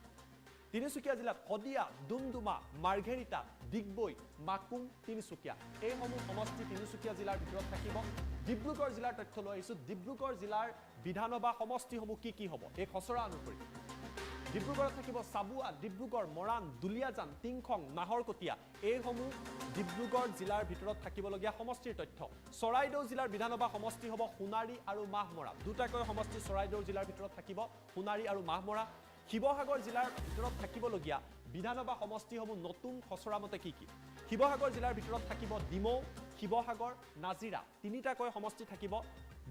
তিনিচুকীয়া জিলাত শদিয়া ডুমডুমা মাৰ্ঘেৰিটা ডিগবৈ মাকুম তিনিচুকীয়া এইসমূহ সমষ্টি তিনিচুকীয়া জিলাৰ ভিতৰত থাকিব ডিব্ৰুগড় জিলাৰ তথ্য লৈ আহিছো ডিব্ৰুগড় জিলাৰ বিধানসভা সমষ্টিসমূহ কি হ'ব এই খচৰা অনুসৰি ডিব্ৰুগড়ত থাকিব চাবুৱা, ডিব্ৰুগড়, মৰাণ, দুলীয়াজান, টিংখং, নাহৰকটীয়া এইসমূহ ডিব্ৰুগড় জিলাৰ ভিতৰত থাকিবলগীয়া সমষ্টিৰ তথ্য। চৰাইদেউ জিলাৰ বিধানসভা সমষ্টি হ'ব সোণাৰী আৰু মাহমৰা, দুটাকৈ সমষ্টি চৰাইদেউ জিলাৰ ভিতৰত থাকিব সোণাৰী আৰু মাহমৰা। শিৱসাগৰ জিলাৰ ভিতৰত থাকিবলগীয়া বিধানসভা সমষ্টিসমূহ নতুন খচৰা মতে কি কি? শিৱসাগৰ জিলাৰ ভিতৰত থাকিব ডিমৌ, শিৱসাগৰ, নাজিৰা, তিনিটাকৈ সমষ্টি থাকিব।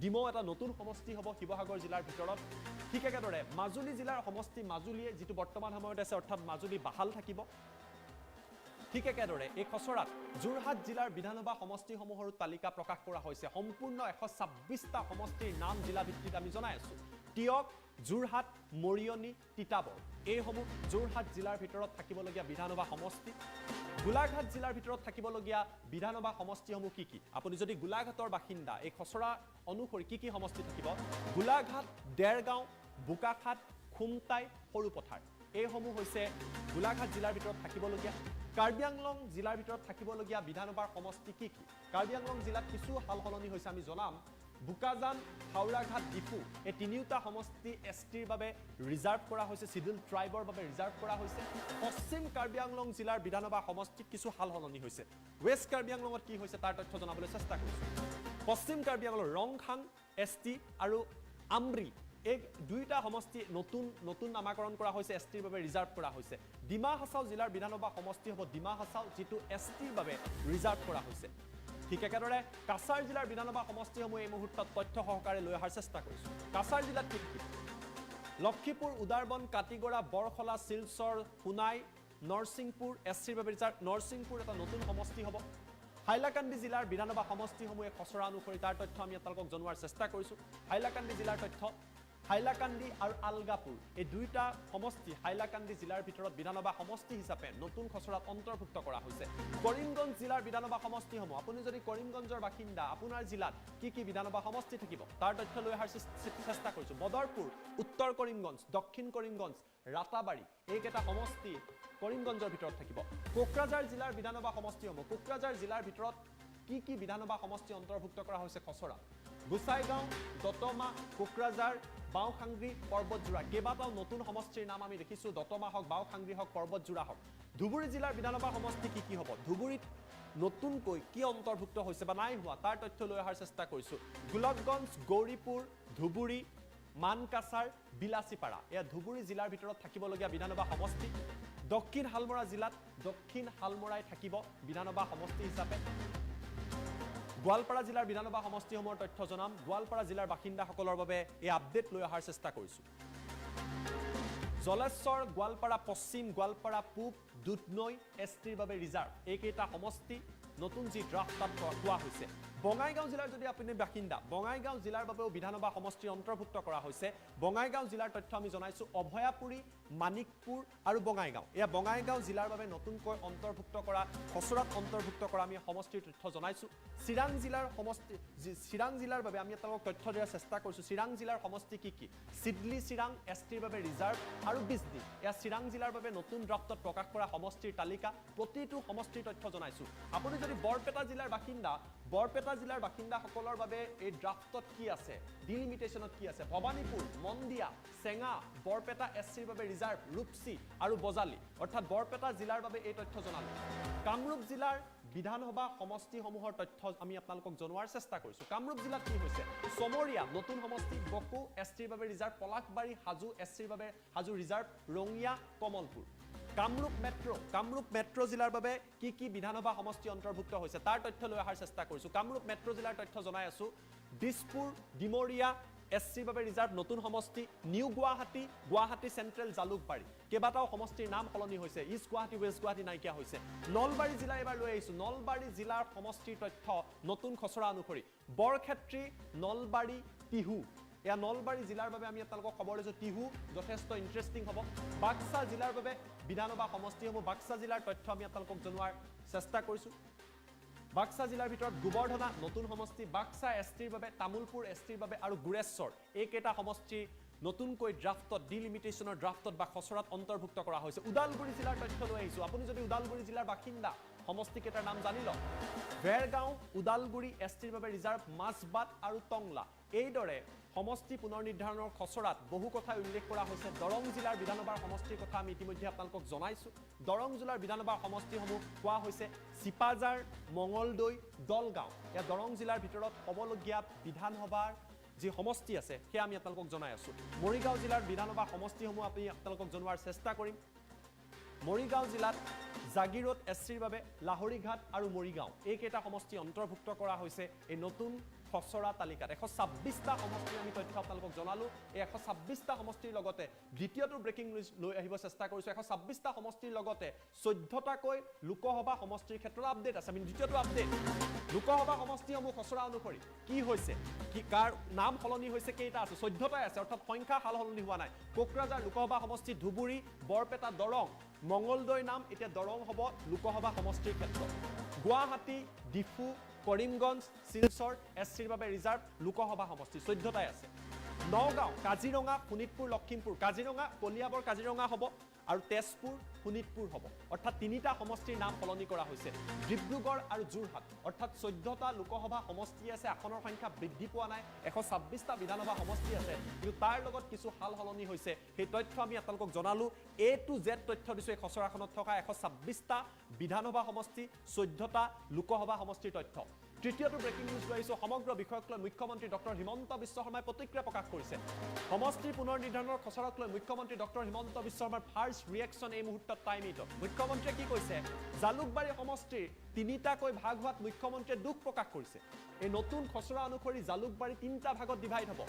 ডিমৌ এটা নতুন সমষ্টি হ'ব শিৱসাগৰ জিলাৰ ভিতৰত। ঠিক একেদৰে মাজুলী জিলাৰ সমষ্টি মাজুলীয়ে যিটো বৰ্তমান সময়ত আছে অৰ্থাৎ মাজুলী বাহাল থাকিব। ঠিক একেদৰে এই খচৰাত যোৰহাট জিলাৰ বিধানসভা সমষ্টিসমূহৰ তালিকা প্ৰকাশ কৰা হৈছে। সম্পূৰ্ণ 126টা সমষ্টিৰ নাম জিলা ভিত্তিত আমি জনাই আছো। টিয়ক, যোৰহাট, মৰিয়নি, তিতাবৰ এইসমূহ যোৰহাট জিলাৰ ভিতৰত থাকিবলগীয়া বিধানসভা সমষ্টি। গোলাঘাট জিলাৰ ভিতৰত থাকিবলগীয়া বিধানসভা সমষ্টিসমূহ কি কি? আপুনি যদি গোলাঘাটৰ বাসিন্দা এই খচৰা অনুসৰি কি কি সমষ্টি থাকিব? গোলাঘাট, দেৰগাঁও, বোকাখাট, খুমটাই, সৰুপথাৰ এইসমূহ হৈছে গোলাঘাট জিলাৰ ভিতৰত থাকিবলগীয়া। কাৰ্বি আংলং জিলাৰ ভিতৰত থাকিবলগীয়া বিধানসভাৰ সমষ্টি কি কি? কাৰ্বি আংলং জিলাত কিছু সাল সলনি হৈছে আমি জনাম। বোকাজান, হাওৰাঘাট, ডিফু এই তিনিওটা সমষ্টি এছটিৰ বাবে ৰিজাৰ্ভ কৰা হৈছে, চিডিউল ট্ৰাইবৰ বাবে ৰিজাৰ্ভ কৰা হৈছে। পশ্চিম কাৰ্বি আংলং জিলাৰ বিধানসভা সমষ্টিত কিছু সাল সলনি হৈছে। ৱেষ্ট কাৰ্বি আংলঙত কি হৈছে তাৰ তথ্য জনাবলৈ চেষ্টা কৰিছোঁ। পশ্চিম কাৰ্বি আংলং ৰংখাং এছটি আৰু আমৰি এই দুইটা সমষ্টি নতুন নামাকৰণ কৰা হৈছে, এছটিৰ বাবে ৰিজাৰ্ভ কৰা হৈছে। ডিমা হাছাও জিলাৰ বিধানসভা সমষ্টি হ'ব ডিমা হাছাও, যিটো এছটিৰ বাবে ৰিজাৰ্ভ কৰা হৈছে। ঠিক একেদৰে কাছাৰ জিলাৰ বিধানসভা সমষ্টিসমূহ এই মুহূৰ্তত তথ্য সহকাৰে লৈ অহাৰ চেষ্টা কৰিছোঁ। কাছাৰ জিলাত কি কি? লক্ষীপুৰ, উদাৰবন, কাটিগড়া, বৰখলা, শিলচৰ, সোণাই, নৰসিংপুৰ এছটিৰ বাবে ৰিজাৰ্ভ। নৰসিংপুৰ এটা নতুন সমষ্টি হ'ব। হাইলাকান্দি জিলাৰ বিধানসভা সমষ্টিসমূহে খচৰা অনুসৰি তাৰ তথ্য আমি আপোনালোকক জনোৱাৰ চেষ্টা কৰিছোঁ। হাইলাকান্দি জিলাৰ তথ্য হাইলাকান্দি আৰু আলগাপুৰ এই দুইটা সমষ্টি হাইলাকান্দি জিলাৰ ভিতৰত বিধানসভা সমষ্টি হিচাপে নতুন খচৰাত অন্তৰ্ভুক্ত কৰা হৈছে। কৰিমগঞ্জ জিলাৰ বিধানসভা সমষ্টিসমূহ আপুনি যদি কৰিমগঞ্জৰ বাসিন্দা আপোনাৰ জিলাত কি কি বিধানসভা সমষ্টি থাকিব তাৰ তথ্য লৈ অহাৰ চেষ্টা কৰিছোঁ। বদৰপুৰ, উত্তৰ কৰিমগঞ্জ, দক্ষিণ কৰিমগঞ্জ, ৰাতাবাৰী এইকেইটা সমষ্টি কৰিমগঞ্জৰ ভিতৰত থাকিব। কোকৰাঝাৰ জিলাৰ বিধানসভা সমষ্টিসমূহ কোকৰাঝাৰ জিলাৰ ভিতৰত কি কি বিধানসভা সমষ্টি অন্তৰ্ভুক্ত কৰা হৈছে খচৰা? গোসাইগাঁও, দতমা, কোকৰাঝাৰ, বাওখাংগ্ৰী, পৰ্বতজোৰা কেইবাটাও নতুন সমষ্টিৰ নাম আমি দেখিছোঁ। দতমা হওক, বাওখাংগ্ৰী হওক, পৰ্বতজোৰা হওক। ধুবুৰী জিলাৰ বিধানসভা সমষ্টি কি কি হ'ব? ধুবুৰীত নতুনকৈ কি অন্তৰ্ভুক্ত হৈছে বা নাই হোৱা তাৰ তথ্য লৈ অহাৰ চেষ্টা কৰিছোঁ। গোলকগঞ্জ, গৌৰীপুৰ, ধুবুৰী, মানকাছাৰ, বিলাচীপাৰা এয়া ধুবুৰী জিলাৰ ভিতৰত থাকিবলগীয়া বিধানসভা সমষ্টি। দক্ষিণ হালমৰা জিলাত দক্ষিণ হালমৰাই থাকিব বিধানসভা সমষ্টি হিচাপে। গোৱালপাৰা জিলাৰ বিধানসভা সমষ্টিসমূহৰ তথ্য জনাম। গোৱালপাৰা জিলাৰ বাসিন্দাসকলৰ বাবে এই আপডেট লৈ অহাৰ চেষ্টা কৰিছোঁ। জলেশ্বৰ, গোৱালপাৰা পশ্চিম, গোৱালপাৰা পূব, দুধনৈ এছটিৰ বাবে ৰিজাৰ্ভ এইকেইটা সমষ্টি নতুন যি ড্ৰাফ্ট তাত কোৱা হৈছে। বঙাইগাঁও জিলাৰ যদি আপুনি বাসিন্দা বঙাইগাঁও জিলাৰ বাবেও বিধানসভা সমষ্টিৰ অন্তৰ্ভুক্ত কৰা হৈছে। বঙাইগাঁও জিলাৰ তথ্য আমি জনাইছোঁ। অভয়াপুৰী, মানিকপুৰ আৰু বঙাইগাঁও এয়া বঙাইগাঁও জিলাৰ বাবে নতুনকৈ অন্তৰ্ভুক্ত কৰা খচৰাত অন্তৰ্ভুক্ত কৰা আমি সমষ্টিৰ তথ্য জনাইছোঁ। চিৰাং জিলাৰ সমষ্টি চিৰাং জিলাৰ বাবে আমি আপোনালোকক তথ্য দিয়াৰ চেষ্টা কৰিছোঁ। চিৰাং জিলাৰ সমষ্টি কি কি? চিডলি চিৰাং এছটিৰ বাবে ৰিজাৰ্ভ আৰু বিজনী এয়া চিৰাং জিলাৰ বাবে নতুন ড্ৰাফ্টত প্ৰকাশ কৰা সমষ্টিৰ তালিকা। প্ৰতিটো সমষ্টিৰ তথ্য জনাইছোঁ। আপুনি যদি বৰপেটা জিলাৰ বাসিন্দা বৰপেটা জিলাৰ বাসিন্দাসকলৰ বাবে এই ড্ৰাফ্টত কি আছে, ডিলিমিটেশ্যনত কি আছে? ভৱানীপুৰ, মন্দিয়া, চেঙা, বৰপেটা এছচিৰ বাবে ৰিজাৰ্ভ, ৰূপচি আৰু বজালি অৰ্থাৎ বৰপেটা জিলাৰ বাবে এই তথ্য জনালোঁ। কামৰূপ জিলাৰ বিধানসভা সমষ্টিসমূহৰ তথ্য আমি আপোনালোকক জনোৱাৰ চেষ্টা কৰিছোঁ। কামৰূপ জিলাত কি হৈছে? চমৰীয়া নতুন সমষ্টি, বকো এছটিৰ বাবে ৰিজাৰ্ভ, পলাশবাৰী, হাজো এছচিৰ বাবে হাজো ৰিজাৰ্ভ, ৰঙিয়া, কমলপুৰ। কামৰূপ মেট্ৰ' জিলাৰ বাবে কি কি বিধানসভা সমষ্টি অন্তৰ্ভুক্ত হৈছে তাৰ তথ্য লৈ অহাৰ চেষ্টা কৰিছোঁ। কামৰূপ মেট্ৰ' জিলাৰ তথ্য জনাই আছোঁ। দিছপুৰ, ডিমৰীয়া এছচিৰ বাবে ৰিজাৰ্ভ নতুন সমষ্টি, নিউ গুৱাহাটী, গুৱাহাটী চেণ্ট্ৰেল, জালুকবাৰী কেইবাটাও সমষ্টিৰ নাম সলনি হৈছে। ইষ্ট গুৱাহাটী, ৱেষ্ট গুৱাহাটী নাইকিয়া হৈছে। নলবাৰী জিলা এবাৰ লৈ আহিছোঁ। নলবাৰী জিলাৰ সমষ্টিৰ তথ্য নতুন খচৰা অনুসৰি বৰক্ষেত্ৰী, নলবাৰী, টিহু এয়া নলবাৰী জিলাৰ বাবে আমি আপোনালোকক খবৰ দিছোঁ। টিহু যথেষ্ট ইণ্টাৰেষ্টিং হ'ব। বাক্সা জিলাৰ বাবে বিধানসভা সমষ্টিসমূহ বাক্সা জিলাৰ তথ্য আমি আপোনালোকক জনোৱাৰ চেষ্টা কৰিছোঁ। বাক্সা জিলাৰ ভিতৰত গোবৰ্ধনা নতুন সমষ্টি, বাক্সা এছটিৰ বাবে, তামোলপুৰ এছটিৰ বাবে আৰু গুৰেশ্বৰ এইকেইটা সমষ্টি নতুনকৈ ড্ৰাফ্টত ডিলিমিটেশ্যনৰ ড্ৰাফ্টত বা খচৰাত অন্তৰ্ভুক্ত কৰা হৈছে। ওদালগুৰি জিলাৰ তথ্য লৈ আহিছোঁ। আপুনি যদি ওদালগুৰি জিলাৰ বাসিন্দা সমষ্টিকেইটাৰ নাম জানি লওক। ভেৰগাঁও, ওদালগুৰি এছটিৰ বাবে ৰিজাৰ্ভ, মাছবাট আৰু টংলা এইদৰে সমষ্টি পুনৰ নিৰ্ধাৰণৰ খচৰাত বহু কথা উল্লেখ কৰা হৈছে দৰং জিলাৰ বিধানসভাৰ সমষ্টিৰ কথা আমি ইতিমধ্যে আপোনালোকক জনাইছোঁ দৰং জিলাৰ বিধানসভাৰ সমষ্টিসমূহ কোৱা হৈছে চিপাজাৰ মঙলদৈ দলগাঁও এয়া দৰং জিলাৰ ভিতৰত হ'বলগীয়া বিধানসভাৰ যি সমষ্টি আছে সেয়া আমি আপোনালোকক জনাই আছোঁ মৰিগাঁও জিলাৰ বিধানসভা সমষ্টিসমূহ আমি আপোনালোকক জনোৱাৰ চেষ্টা কৰিম মৰিগাঁও জিলাত জাগিৰোড এছচিৰ বাবে লাহৰীঘাট আৰু মৰিগাঁও এইকেইটা সমষ্টি অন্তৰ্ভুক্ত কৰা হৈছে এই নতুন খচৰা তালিকাত 126টা সমষ্টিৰ আমি তথ্য আপোনালোকক জনালোঁ এই 126টা সমষ্টিৰ লগতে দ্বিতীয়টো ব্ৰেকিং নিউজ লৈ আহিব চেষ্টা কৰিছোঁ 126টা সমষ্টিৰ লগতে 14টাকৈ লোকসভা সমষ্টিৰ ক্ষেত্ৰত আপডেট আছে আমি দ্বিতীয়টো আপডেট লোকসভা সমষ্টিসমূহ খচৰা অনুসৰি কি হৈছে কি কাৰ নাম সলনি হৈছে কেইটা আছে 14টাই আছে অৰ্থাৎ সংখ্যা সাল সলনি হোৱা নাই কোকৰাঝাৰ লোকসভা সমষ্টি ধুবুৰী বৰপেটা দৰং মঙলদৈ নাম এতিয়া দৰং হ'ব লোকসভা সমষ্টিৰ ক্ষেত্ৰত গুৱাহাটী ডিফু কৰিমগঞ্জ শিলচৰ এছচিৰ বাবে ৰিজাৰ্ভ লোকসভা সমষ্টি 14টাই আছে নগাঁও কাজিৰঙা শোণিতপুৰ লখিমপুৰ কাজিৰঙা কলিয়াবৰ কাজিৰঙা হ'ব আৰু তেজপুৰ শোণিতপুৰ হ'ব অৰ্থাৎ তিনিটা সমষ্টিৰ নাম সলনি কৰা হৈছে ডিব্ৰুগড় আৰু যোৰহাট অৰ্থাৎ 14টা লোকসভা সমষ্টি আছে আসনৰ সংখ্যা বৃদ্ধি পোৱা নাই 126টা বিধানসভা সমষ্টি আছে কিন্তু তাৰ লগত কিছু হাল সলনি হৈছে সেই তথ্য আমি আপোনালোকক জনালোঁ A to Z তথ্য দিছোঁ এই খচৰাখনত থকা 126টা বিধানসভা সমষ্টি 14টা লোকসভা সমষ্টিৰ তথ্য তৃতীয়টো ব্ৰেকিং নিউজ লৈ আহিছোঁ সমগ্ৰ বিষয়ক লৈ মুখ্যমন্ত্ৰী ডক্টৰ হিমন্ত বিশ্ব শৰ্মাই প্ৰতিক্ৰিয়া প্ৰকাশ কৰিছে সমষ্টিৰ পুনৰ নিৰ্ধাৰণৰ খচৰাক লৈ মুখ্যমন্ত্ৰী ডক্টৰ হিমন্ত বিশ্ব শৰ্মাৰ ফাৰ্ষ্ট ৰিয়েকশ্যন এই মুহূৰ্তত টাইম 8ত মুখ্যমন্ত্ৰীয়ে কি কৈছে জালুকবাৰী সমষ্টিৰ তিনিটাকৈ ভাগ হোৱাত মুখ্যমন্ত্ৰীয়ে দুখ প্ৰকাশ কৰিছে এই নতুন খচৰা অনুসৰি জালুকবাৰী তিনিটা ভাগত ডিভাইড হ'ব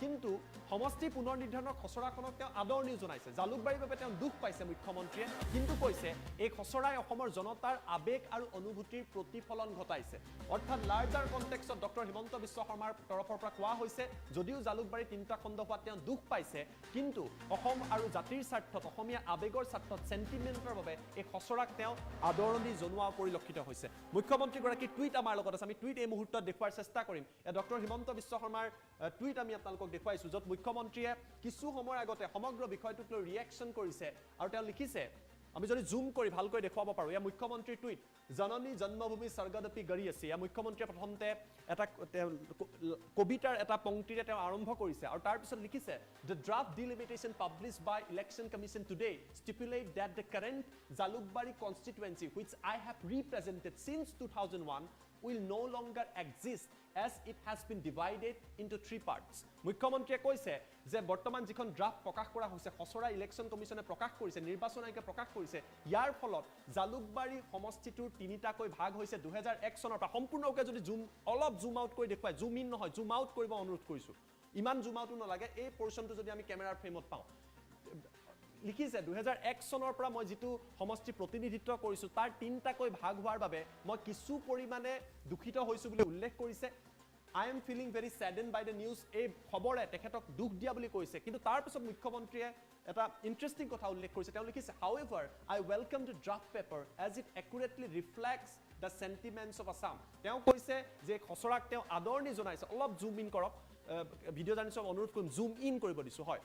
কিন্তু সমষ্টি পুনৰ নিৰ্ধাৰণৰ খচৰাখনক তেওঁ আদৰণি জনাইছে জালুকবাৰীৰ বাবে তেওঁ দুখ পাইছে মুখ্যমন্ত্ৰীয়ে কিন্তু কৈছে এই খচৰাই অসমৰ জনতাৰ আবেগ আৰু অনুভূতিৰ প্ৰতিফলন ঘটাইছে অৰ্থাৎ larger context doctor Himanta Biswa শৰ্মাৰ তৰফৰ পৰা কোৱা হৈছে যদিও জালুকবাৰী তিনিটা খণ্ড হোৱাত তেওঁ দুখ পাইছে কিন্তু অসম আৰু জাতিৰ স্বাৰ্থত অসমীয়া আবেগৰ স্বাৰ্থত চেণ্টিমেণ্টৰ বাবে এই খচৰাক তেওঁ আদৰণি জনোৱা পৰিলক্ষিত হৈছে মুখ্যমন্ত্ৰীগৰাকী টুইট আমাৰ লগত আছে আমি টুইট এই মুহূৰ্তত দেখুৱাৰ চেষ্টা কৰিম ডক্টৰ হিমন্ত বিশ্ব শৰ্মাৰ টুইট আমি আপোনালোকক দেখুৱাইছোঁ য'ত মুখ্যমন্ত্ৰীয়ে কিছু সময়ৰ আগতে সমগ্ৰ বিষয়টোক লৈ ৰিয়েকশ্যন কৰিছে আৰু তেওঁ লিখিছে আমি যদি জুম কৰি ভালকৈ দেখুৱাব পাৰোঁ এয়া মুখ্যমন্ত্ৰীৰ টুইট জননী জন্মভূমি স্বৰ্গদপি গৰি আছে এয়া মুখ্যমন্ত্ৰীয়ে প্ৰথমতে এটা কবিতাৰ এটা পংক্তিৰে তেওঁ আৰম্ভ কৰিছে আৰু তাৰপিছত লিখিছে the draft delimitation published by election commission today stipulate date the current Jalukbari constituency which I have represented since 2001 will no longer exist as it has been divided into 3 parts. মুখ্যমন্ত্ৰীয়ে কৈছে যে বৰ্তমান যিখন ড্ৰাফ্ট প্ৰকাশ কৰা হৈছে খচৰা ইলেকশ্যন কমিশ্যনে প্ৰকাশ কৰিছে নিৰ্বাচন আয়োগে প্ৰকাশ কৰিছে ইয়াৰ ফলত জালুকবাৰী সমষ্টিটোৰ তিনিটাকৈ ভাগ হৈছে 2001 চনৰ পৰা সম্পূৰ্ণকৈ যদি অলপ জুম আউট কৰি দেখুৱাই জুম ইন নহয় জুম আউট কৰিব অনুৰোধ কৰিছোঁ ইমান জুম আউটো নালাগে এই পৰ্চনটো যদি আমি কেমেৰাৰ ফ্ৰেমত পাওঁ লিখিছে 2001 চনৰ পৰা মই যিটো সমষ্টি প্ৰতিনিধিত্ব কৰিছোঁ তাৰ তিনিটাকৈ ভাগ হোৱাৰ বাবে মই কিছু পৰিমাণে দুখিত হৈছোঁ বুলি উল্লেখ কৰিছে I am feeling very saddened by the news এই খবৰে তেখেতক দুখ দিয়া বুলি কৈছে কিন্তু তাৰপিছত মুখ্যমন্ত্ৰীয়ে এটা ইণ্টাৰেষ্টিং কথা উল্লেখ কৰিছে তেওঁ লিখিছে however I welcome the draft paper as it accurately reflects the sentiments of Assam তেওঁ কৈছে যে খচৰাক তেওঁ আদৰণি জনাইছে অলপ জুম ইন কৰক ভিডিঅ' জানিছোঁ অনুৰোধ কৰিম জুম ইন কৰিব দিছোঁ হয়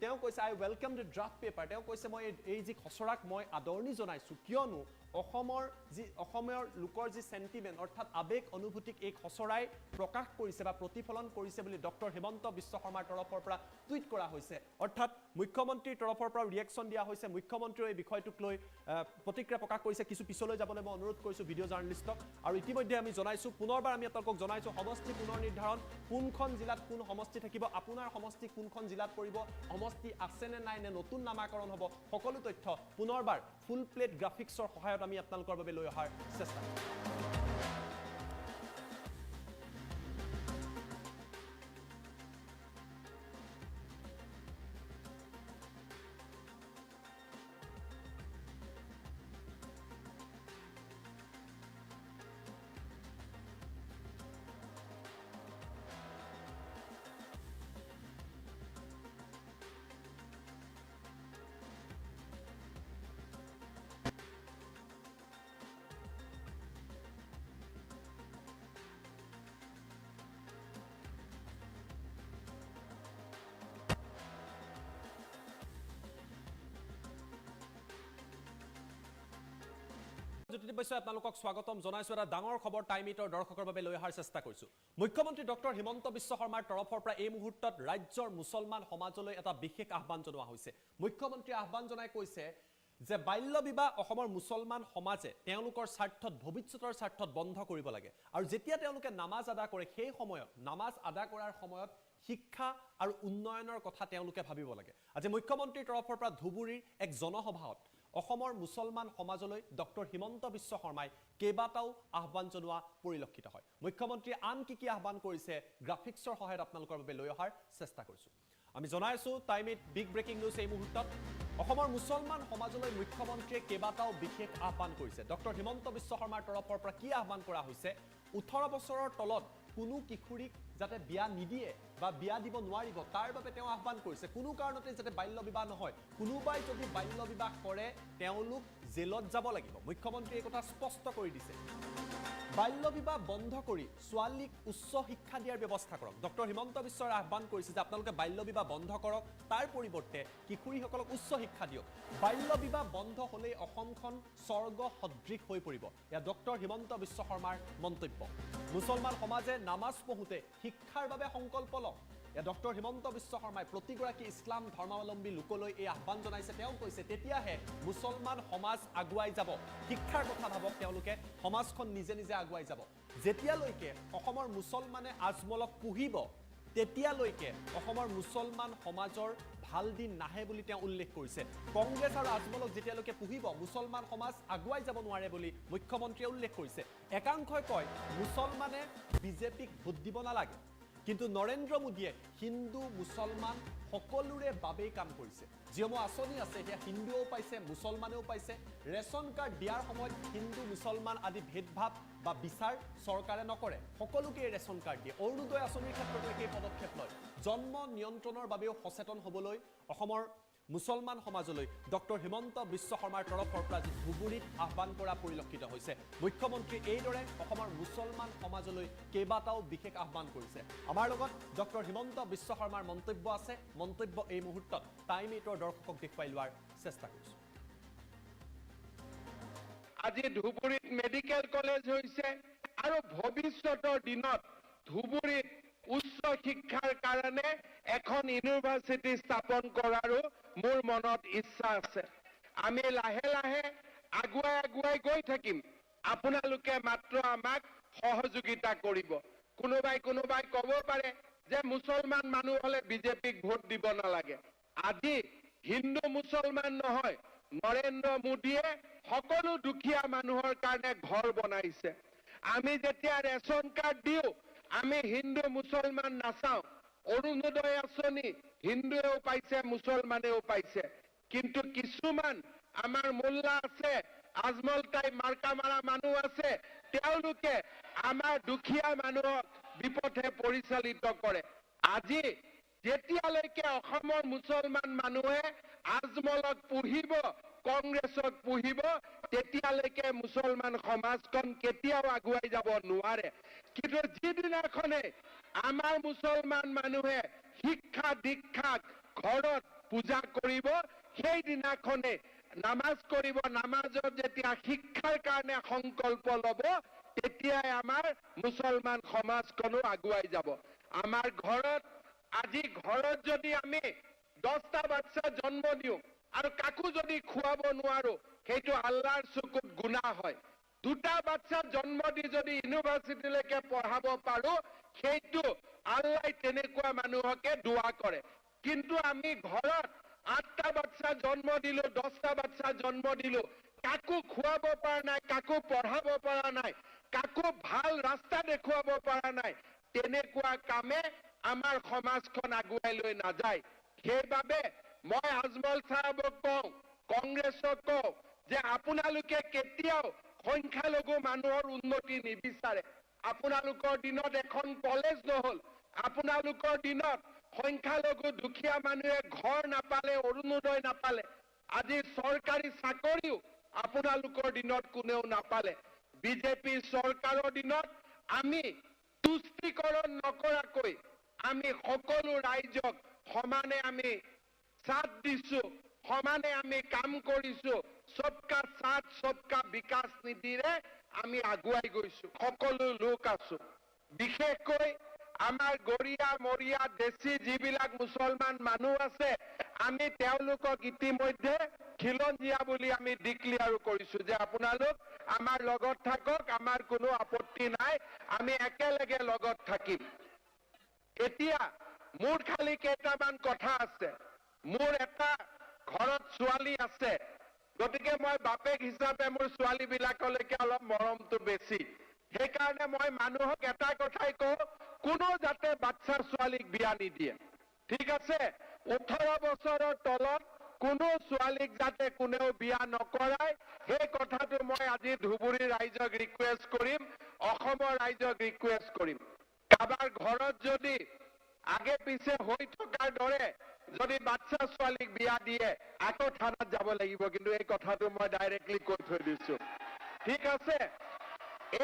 তেওঁ কৈছে আই ৱেলকাম দ্য ড্ৰাফ্ট পেপাৰ তেওঁ কৈছে মই এই যি খচৰাক মই আদৰণি জনাইছোঁ কিয়নো অসমৰ লোকৰ যি চেণ্টিমেণ্ট অৰ্থাৎ আবেগ অনুভূতিক এই খচৰাই প্ৰকাশ কৰিছে বা প্ৰতিফলন কৰিছে বুলি ডক্টৰ হিমন্ত বিশ্ব শৰ্মাৰ তৰফৰ পৰা টুইট কৰা হৈছে অৰ্থাৎ মুখ্যমন্ত্ৰীৰ তৰফৰ পৰা ৰিয়েকশ্যন দিয়া হৈছে মুখ্যমন্ত্ৰীয়ে এই বিষয়টোক লৈ প্ৰতিক্ৰিয়া প্ৰকাশ কৰিছে কিছু পিছলৈ যাবলৈ মই অনুৰোধ কৰিছোঁ ভিডিঅ' জাৰ্নেলিষ্টক আৰু ইতিমধ্যে আমি জনাইছোঁ পুনৰবাৰ আমি আপোনালোকক জনাইছোঁ সমষ্টি পুনৰ নিৰ্ধাৰণ কোনখন জিলাত কোন সমষ্টি থাকিব আপোনাৰ সমষ্টি কোনখন জিলাত পৰিব সমষ্টি আছে নে নাই নে নতুন নামাকৰণ হ'ব সকলো তথ্য পুনৰবাৰ ফুল প্লেট গ্ৰাফিক্সৰ সহায়ত আমি আপোনালোকৰ বাবে লৈ অহাৰ চেষ্টা জ্যোতি বৈশ্যই আপোনালোকক স্বাগতম জনাইছো। এটা ডাঙৰ খবৰ টাইম8ৰ দৰ্শকৰ বাবে লৈ অহাৰ চেষ্টা কৰিছো। মুখ্যমন্ত্ৰী ডক্টৰ হিমন্ত বিশ্ব শৰ্মাৰ তৰফৰ পৰা এই মুহূৰ্তত ৰাজ্যৰ মুছলমান সমাজলৈ এটা বিশেষ আহ্বান জনোৱা হৈছে। মুখ্যমন্ত্ৰীয়ে আহ্বান জনাই কৈছে যে বাল্য বিবাহ অসমৰ মুছলমান সমাজে তেওঁলোকৰ স্বাৰ্থত ভৱিষ্যতৰ স্বাৰ্থত বন্ধ কৰিব লাগে। আৰু যেতিয়া তেওঁলোকে নামাজ আদা কৰে সেই সময়ত নামাজ আদা কৰাৰ সময়ত শিক্ষা আৰু উন্নয়নৰ কথা তেওঁলোকে ভাবিব লাগে। আজি মুখ্যমন্ত্ৰীৰ তৰফৰ পৰা ধুবুৰীৰ এক জনসভাত অসমৰ মুছলমান সমাজলৈ ডক্টৰ হিমন্ত বিশ্ব শৰ্মাই কেইবাটাও আহ্বান জনোৱা পৰিলক্ষিত হয়। মুখ্যমন্ত্ৰীয়ে আন কি আহ্বান কৰিছে গ্ৰাফিক্সৰ সহায়ত আপোনালোকৰ বাবে লৈ অহাৰ চেষ্টা কৰিছো। আমি জনাইছো টাইম8 বিগ ব্ৰেকিং নিউজ এই মুহূৰ্তত অসমৰ মুছলমান সমাজলৈ মুখ্যমন্ত্ৰীয়ে কেইবাটাও বিশেষ আহ্বান কৰিছে। ডক্টৰ হিমন্ত বিশ্ব শৰ্মাৰ তৰফৰ পৰা কি আহ্বান কৰা হৈছে 18 বছৰৰ তলত কোনো কিশোৰীক যাতে বিয়া নিদিয়ে বা বিয়া দিব নোৱাৰিব তাৰ বাবে তেওঁ আহ্বান কৰিছে। কোনো কাৰণতে যাতে বাল্য বিবাহ নহয়, কোনোবাই যদি বাল্য বিবাহ কৰে তেওঁলোক জেলত যাব লাগিব। মুখ্যমন্ত্ৰীয়ে এই কথা স্পষ্ট কৰি দিছে। বাল্য বিবাহ বন্ধ কৰি ছোৱালীক উচ্চ শিক্ষা দিয়াৰ ব্যৱস্থা কৰক। ডক্টৰ হিমন্ত বিশ্বই আহ্বান কৰিছে যে আপোনালোকে বাল্য বিবাহ বন্ধ কৰক, তাৰ পৰিৱৰ্তে কিশোৰীসকলক উচ্চ শিক্ষা দিয়ক। বাল্য বিবাহ বন্ধ হ'লেই অসমখন স্বৰ্গ সদৃশ হৈ পৰিব। এয়া ডক্টৰ হিমন্ত বিশ্ব শৰ্মাৰ মন্তব্য। মুছলমান সমাজে নামাজ পঢ়োতে শিক্ষাৰ বাবে সংকল্প লওক। এয়া ডক্টৰ হিমন্ত বিশ্ব শৰ্মাই প্ৰতিগৰাকী ইছলাম ধৰ্মাৱলম্বী লোকলৈ এই আহ্বান জনাইছে। তেওঁ কৈছে তেতিয়াহে মুছলমান সমাজ আগুৱাই যাব। শিক্ষাৰ কথা ভাবক তেওঁলোকে, সমাজখন নিজে নিজে আগুৱাই যাব। যেতিয়ালৈকে অসমৰ মুছলমানে আজমলক পুহিব তেতিয়ালৈকে অসমৰ মুছলমান সমাজৰ ভাল দিন নাহে বুলি তেওঁ উল্লেখ কৰিছে। কংগ্ৰেছ আৰু আজমলক যেতিয়ালৈকে পুহিব মুছলমান সমাজ আগুৱাই যাব নোৱাৰে বুলি মুখ্যমন্ত্ৰীয়ে উল্লেখ কৰিছে। একাংশই কয় মুছলমানে বিজেপিক ভোট দিব নালাগে, কিন্তু নৰেন্দ্ৰ মোদীয়ে হিন্দু মুছলমান সকলোৰে বাবেই কাম কৰিছে। যিসমূহ আঁচনি আছে সেয়া হিন্দুও পাইছে মুছলমানেও পাইছে। ৰেচন কাৰ্ড দিয়াৰ সময়ত হিন্দু মুছলমান আদি ভেদভাৱ বা বিচাৰ চৰকাৰে নকৰে, সকলোকে ৰেচন কাৰ্ড দিয়ে। অৰুণোদয় আঁচনিৰ ক্ষেত্ৰতো একেই পদক্ষেপ লয়। জন্ম নিয়ন্ত্ৰণৰ বাবেও সচেতন হ'বলৈ অসমৰ মুছলমান সমাজলৈ ডক্টৰ হিমন্ত বিশ্ব শৰ্মাৰ তৰফৰ পৰা আজি ধুবুৰীত আহ্বান কৰা পৰিলক্ষিত হৈছে। মুখ্যমন্ত্ৰীয়ে এইদৰে অসমৰ মুছলমান সমাজলৈ কেইবাটাও বিশেষ আহ্বান কৰিছে। আমাৰ লগত ডক্টৰ হিমন্ত বিশ্ব শৰ্মাৰ মন্তব্য আছে। মন্তব্য এই মুহূৰ্তত টাইম8ৰ দৰ্শকক দেখুৱাই লোৱাৰ চেষ্টা কৰিছো। আজি ধুবুৰীত মেডিকেল কলেজ হৈছে আৰু ভৱিষ্যতৰ দিনত ধুবুৰীত উচ্চ শিক্ষাৰ কাৰণে এখন ইউনিভাৰ্চিটি স্থাপন কৰাৰো মোৰ মনত ইচ্ছা আছে। আমি লাহে লাহে আগুৱাই গৈ থাকিম। আপোনালোকে মাত্ৰ আমাক সহযোগিতা কৰিব। কোনোবাই ক'ব পাৰে যে মুছলমান মানুহ হলে বিজেপিক ভোট দিব নালাগে। আজি হিন্দু মুছলমান নহয়, নৰেন্দ্ৰ মোদীয়ে সকলো দুখীয়া মানুহৰ কাৰণে ঘৰ বনাইছে। আমি যেতিয়া ৰেচন কাৰ্ড দিওঁ আমি হিন্দু মুছলমান নাচাওঁ। অৰুণোদয় আঁচনি হিন্দুৱেও পাইছে মুছলমানেও পাইছে, কিন্তু কিছুমান আমাৰ মোল্লা আছে, আজমল টাইপ মাৰ্কা মাৰা মানুহ আছে, তেওঁলোকে আমাৰ দুখীয়া মানুহক বিপথে পৰিচালিত কৰে। আজি যেতিয়ালৈকে অসমৰ মুছলমান মানুহে আজমলক পুহিব, কংগ্ৰেছক পুহিব, তেতিয়ালৈকে মুছলমান সমাজখন কেতিয়াও আগুৱাই যাব নোৱাৰে। কিন্তু যিদিনাখনে আমাৰ মুছলমান মানুহে শিক্ষা দীক্ষাক ঘৰত পূজা কৰিব, সেইদিনাখনে নামাজ কৰিব। নামাজত যেতিয়া শিক্ষাৰ কাৰণে সংকল্প ল'ব তেতিয়াই আমাৰ মুছলমান সমাজখনো আগুৱাই যাব। আমাৰ ঘৰত আজি যদি আমি 10টা বাচ্চা জন্ম দিওঁ আৰু কাকো যদি খুৱাব নোৱাৰো সেইটো আল্লাহৰ চকুত গুনাহ হয়। 2টা বাচ্চা জন্ম দি যদি ইউনিভাৰ্চিটিলৈকে পঢ়াব পাৰো সেইটো আল্লাহ তেনেকুৱা মানুহকে দোয়া কৰে। কিন্তু আমি ঘৰত 8টা বাচ্চা জন্ম দিলো, 10টা বাচ্চা জন্ম দিলো, কাকো খুৱাব পৰা নাই, কাকো পঢ়াব পৰা নাই, কাকো ভাল ৰাস্তা দেখুৱাব পৰা নাই, তেনেকুৱা কামে আমাৰ সমাজখন আগুৱাই লৈ নাযায়। সেইবাবে মই আজমল চাহাবক কওঁ, কংগ্ৰেছক কওঁ যে আপোনালোকে কেতিয়াও সংখ্যালঘু মানুহৰ উন্নতি নিবিচাৰে। আপোনালোকৰ দিনত এখন কলেজ নহল, আপোনালোকৰ দিনত সংখ্যালঘু দুখীয়া মানুহে ঘৰ নাপালে, অৰুণোদয় নাপালে। আজি চৰকাৰী চাকৰিও আপোনালোকৰ দিনত কোনেও নাপালে। বিজেপি চৰকাৰৰ দিনত আমি তুষ্টিকৰণ নকৰাকৈ আমি সকলো ৰাইজক সমানে আমি সাথ দিছো, সমানে আমি কাম কৰিছো। সবকা সাথ সবকা বিকাশ নীতিৰে আমি আগুৱাই গৈছো সকলো লোক আছো বিশেষকৈ আমাৰ গৰিয়া মৰিয়া দেশী যিবিলাক মুছলমান মানুহ আছে আমি তেওঁলোকক ইতিমধ্যে খিলঞ্জীয়া বুলি আমি ডিক্লেয়াৰ কৰিছো যে আপোনালোক আমাৰ লগত থাকক আমাৰ কোনো আপত্তি নাই আমি একেলগে লগত থাকিম এতিয়া মোৰ খালি কেইটামান কথা আছে মোৰ এটা ঘৰত ছোৱালী আছে গতিকে মই বাপেক হিচাপে মোৰ ছোৱালীবিলাকলৈকে অলপ মৰমটো বেছি সেইকাৰণে মই মানুহক এটা কথাই কওঁ কোনো যাতে বাচ্চা ছোৱালীক বিয়া নিদিয়ে ঠিক আছে 18 বছৰৰ তলত কোনো ছোৱালীক যাতে কোনেও বিয়া নকৰায় সেই কথাটো মই আজি ধুবুৰী ৰাইজক ৰিকুৱেষ্ট কৰিম অসমৰ ৰাইজক ৰিকুৱেষ্ট কৰিম কাবাৰ ঘৰত যদি আগে পিছে হৈ থকাৰ দৰে যদি বাচ্চা ছোৱালীক বিয়া দিয়ে আকৌ থানাত যাব লাগিব কিন্তু এই কথাটো মই ডাইৰেক্টলি কৈ থৈ দিছো ঠিক আছে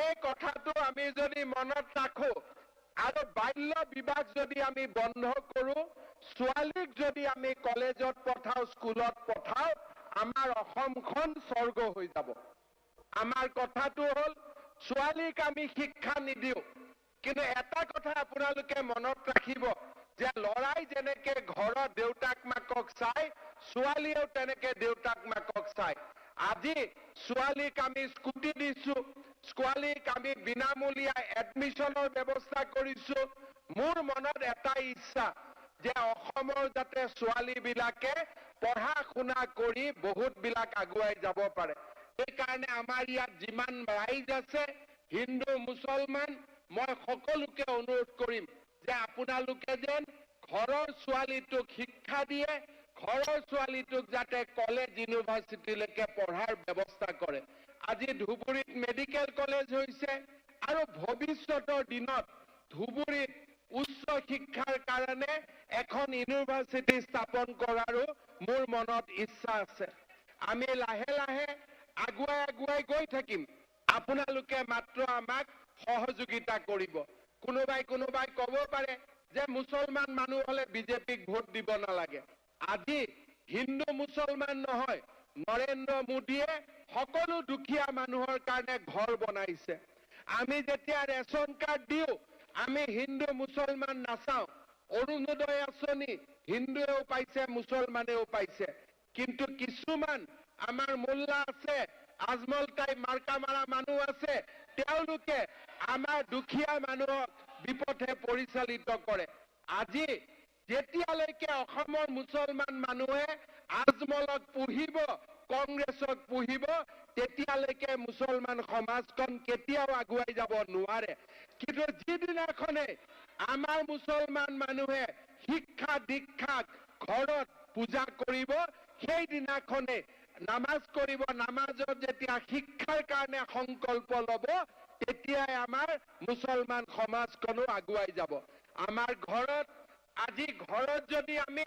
এই কথাটো আমি যদি মনত ৰাখো আৰু বাল্য বিবাহ যদি আমি বন্ধ কৰো ছোৱালীক যদি আমি কলেজত পঠাও স্কুলত পঠাও আমাৰ অসমখন স্বৰ্গ হৈ যাব আমাৰ কথাটো হ'ল ছোৱালীক আমি শিক্ষা নিদিও কিন্তু এটা কথা আপোনালোকে মনত ৰাখিব যে লৰাই যেনেকে ঘৰত দেউতাক মাকক চাই ছোৱালীয়েও তেনেকে দেউতাক মাকক চাই আজি ছোৱালীক আমি স্কুটি দিছো ছোৱালীক আমি বিনামূলীয়া এডমিশনৰ ব্যৱস্থা কৰিছো মোৰ মনত এটা ইচ্ছা যে অসমৰ যাতে ছোৱালীবিলাকে পঢ়া শুনা কৰি বহুত বিলাক আগুৱাই যাব পাৰে সেইকাৰণে আমাৰ ইয়াত যিমান ৰাইজ আছে হিন্দু মুছলমান মই সকলোকে অনুৰোধ কৰিম যে আপোনালোকে যেন ঘৰৰ ছোৱালীটোক শিক্ষা দিয়ে ঘৰৰ ছোৱালীটোক যাতে কলেজ ইউনিভাৰ্চিটিলৈকে পঢ়াৰ ব্যৱস্থা কৰে আজি ধুবুৰীত মেডিকেল কলেজ হৈছে আৰু ভৱিষ্যতৰ দিনত ধুবুৰীত উচ্চ শিক্ষাৰ কাৰণে এখন ইউনিভাৰ্চিটি স্থাপন কৰাৰো মোৰ মনত ইচ্ছা আছে আমি লাহে লাহে আগুৱাই গৈ থাকিম আপোনালোকে মাত্ৰ আমাক সহযোগিতা কৰিব কোনোবাই ক'ব পাৰে যে মুছলমান মানুহ হলে বিজেপিক ভোট দিব নালাগে আজি হিন্দু মুছলমান নহয় নৰেন্দ্ৰ মোদীয়ে সকলো দুখীয়া মানুহৰ কাৰণে ঘৰ বনাইছে আমি যেতিয়া ৰেচন কাৰ্ড দিও আমি হিন্দু মুছলমান নাচাওঁ অৰুণোদয় আঁচনি হিন্দুৱেও পাইছে মুছলমানেও পাইছে কিন্তু কিছুমান আমাৰ মোল্লা আছে আজমল টাইপ মাৰ্কা মাৰা মানুহ আছে তেওঁলোকে আমাৰ দুখীয়া মানুহক বিপথে পৰিচালিত কৰে আজি যেতিয়ালৈকে অসমৰ মুছলমান মানুহে আজমলক পুহিব কংগ্ৰেছক পুহিব তেতিয়ালৈকে মুছলমান সমাজখন কেতিয়াও আগুৱাই যাব নোৱাৰে কিন্তু যিদিনাখনে আমাৰ মুছলমান মানুহে শিক্ষা দীক্ষাক ঘৰত পূজা কৰিব সেই দিনাখনে নামাজ কৰিব নামাজত যেতিয়া শিক্ষাৰ কাৰণে সংকল্প ল'ব তেতিয়াই আমাৰ মুছলমান সমাজখনো আগুৱাই যাব আমাৰ ঘৰত আজি ঘৰত যদি আমি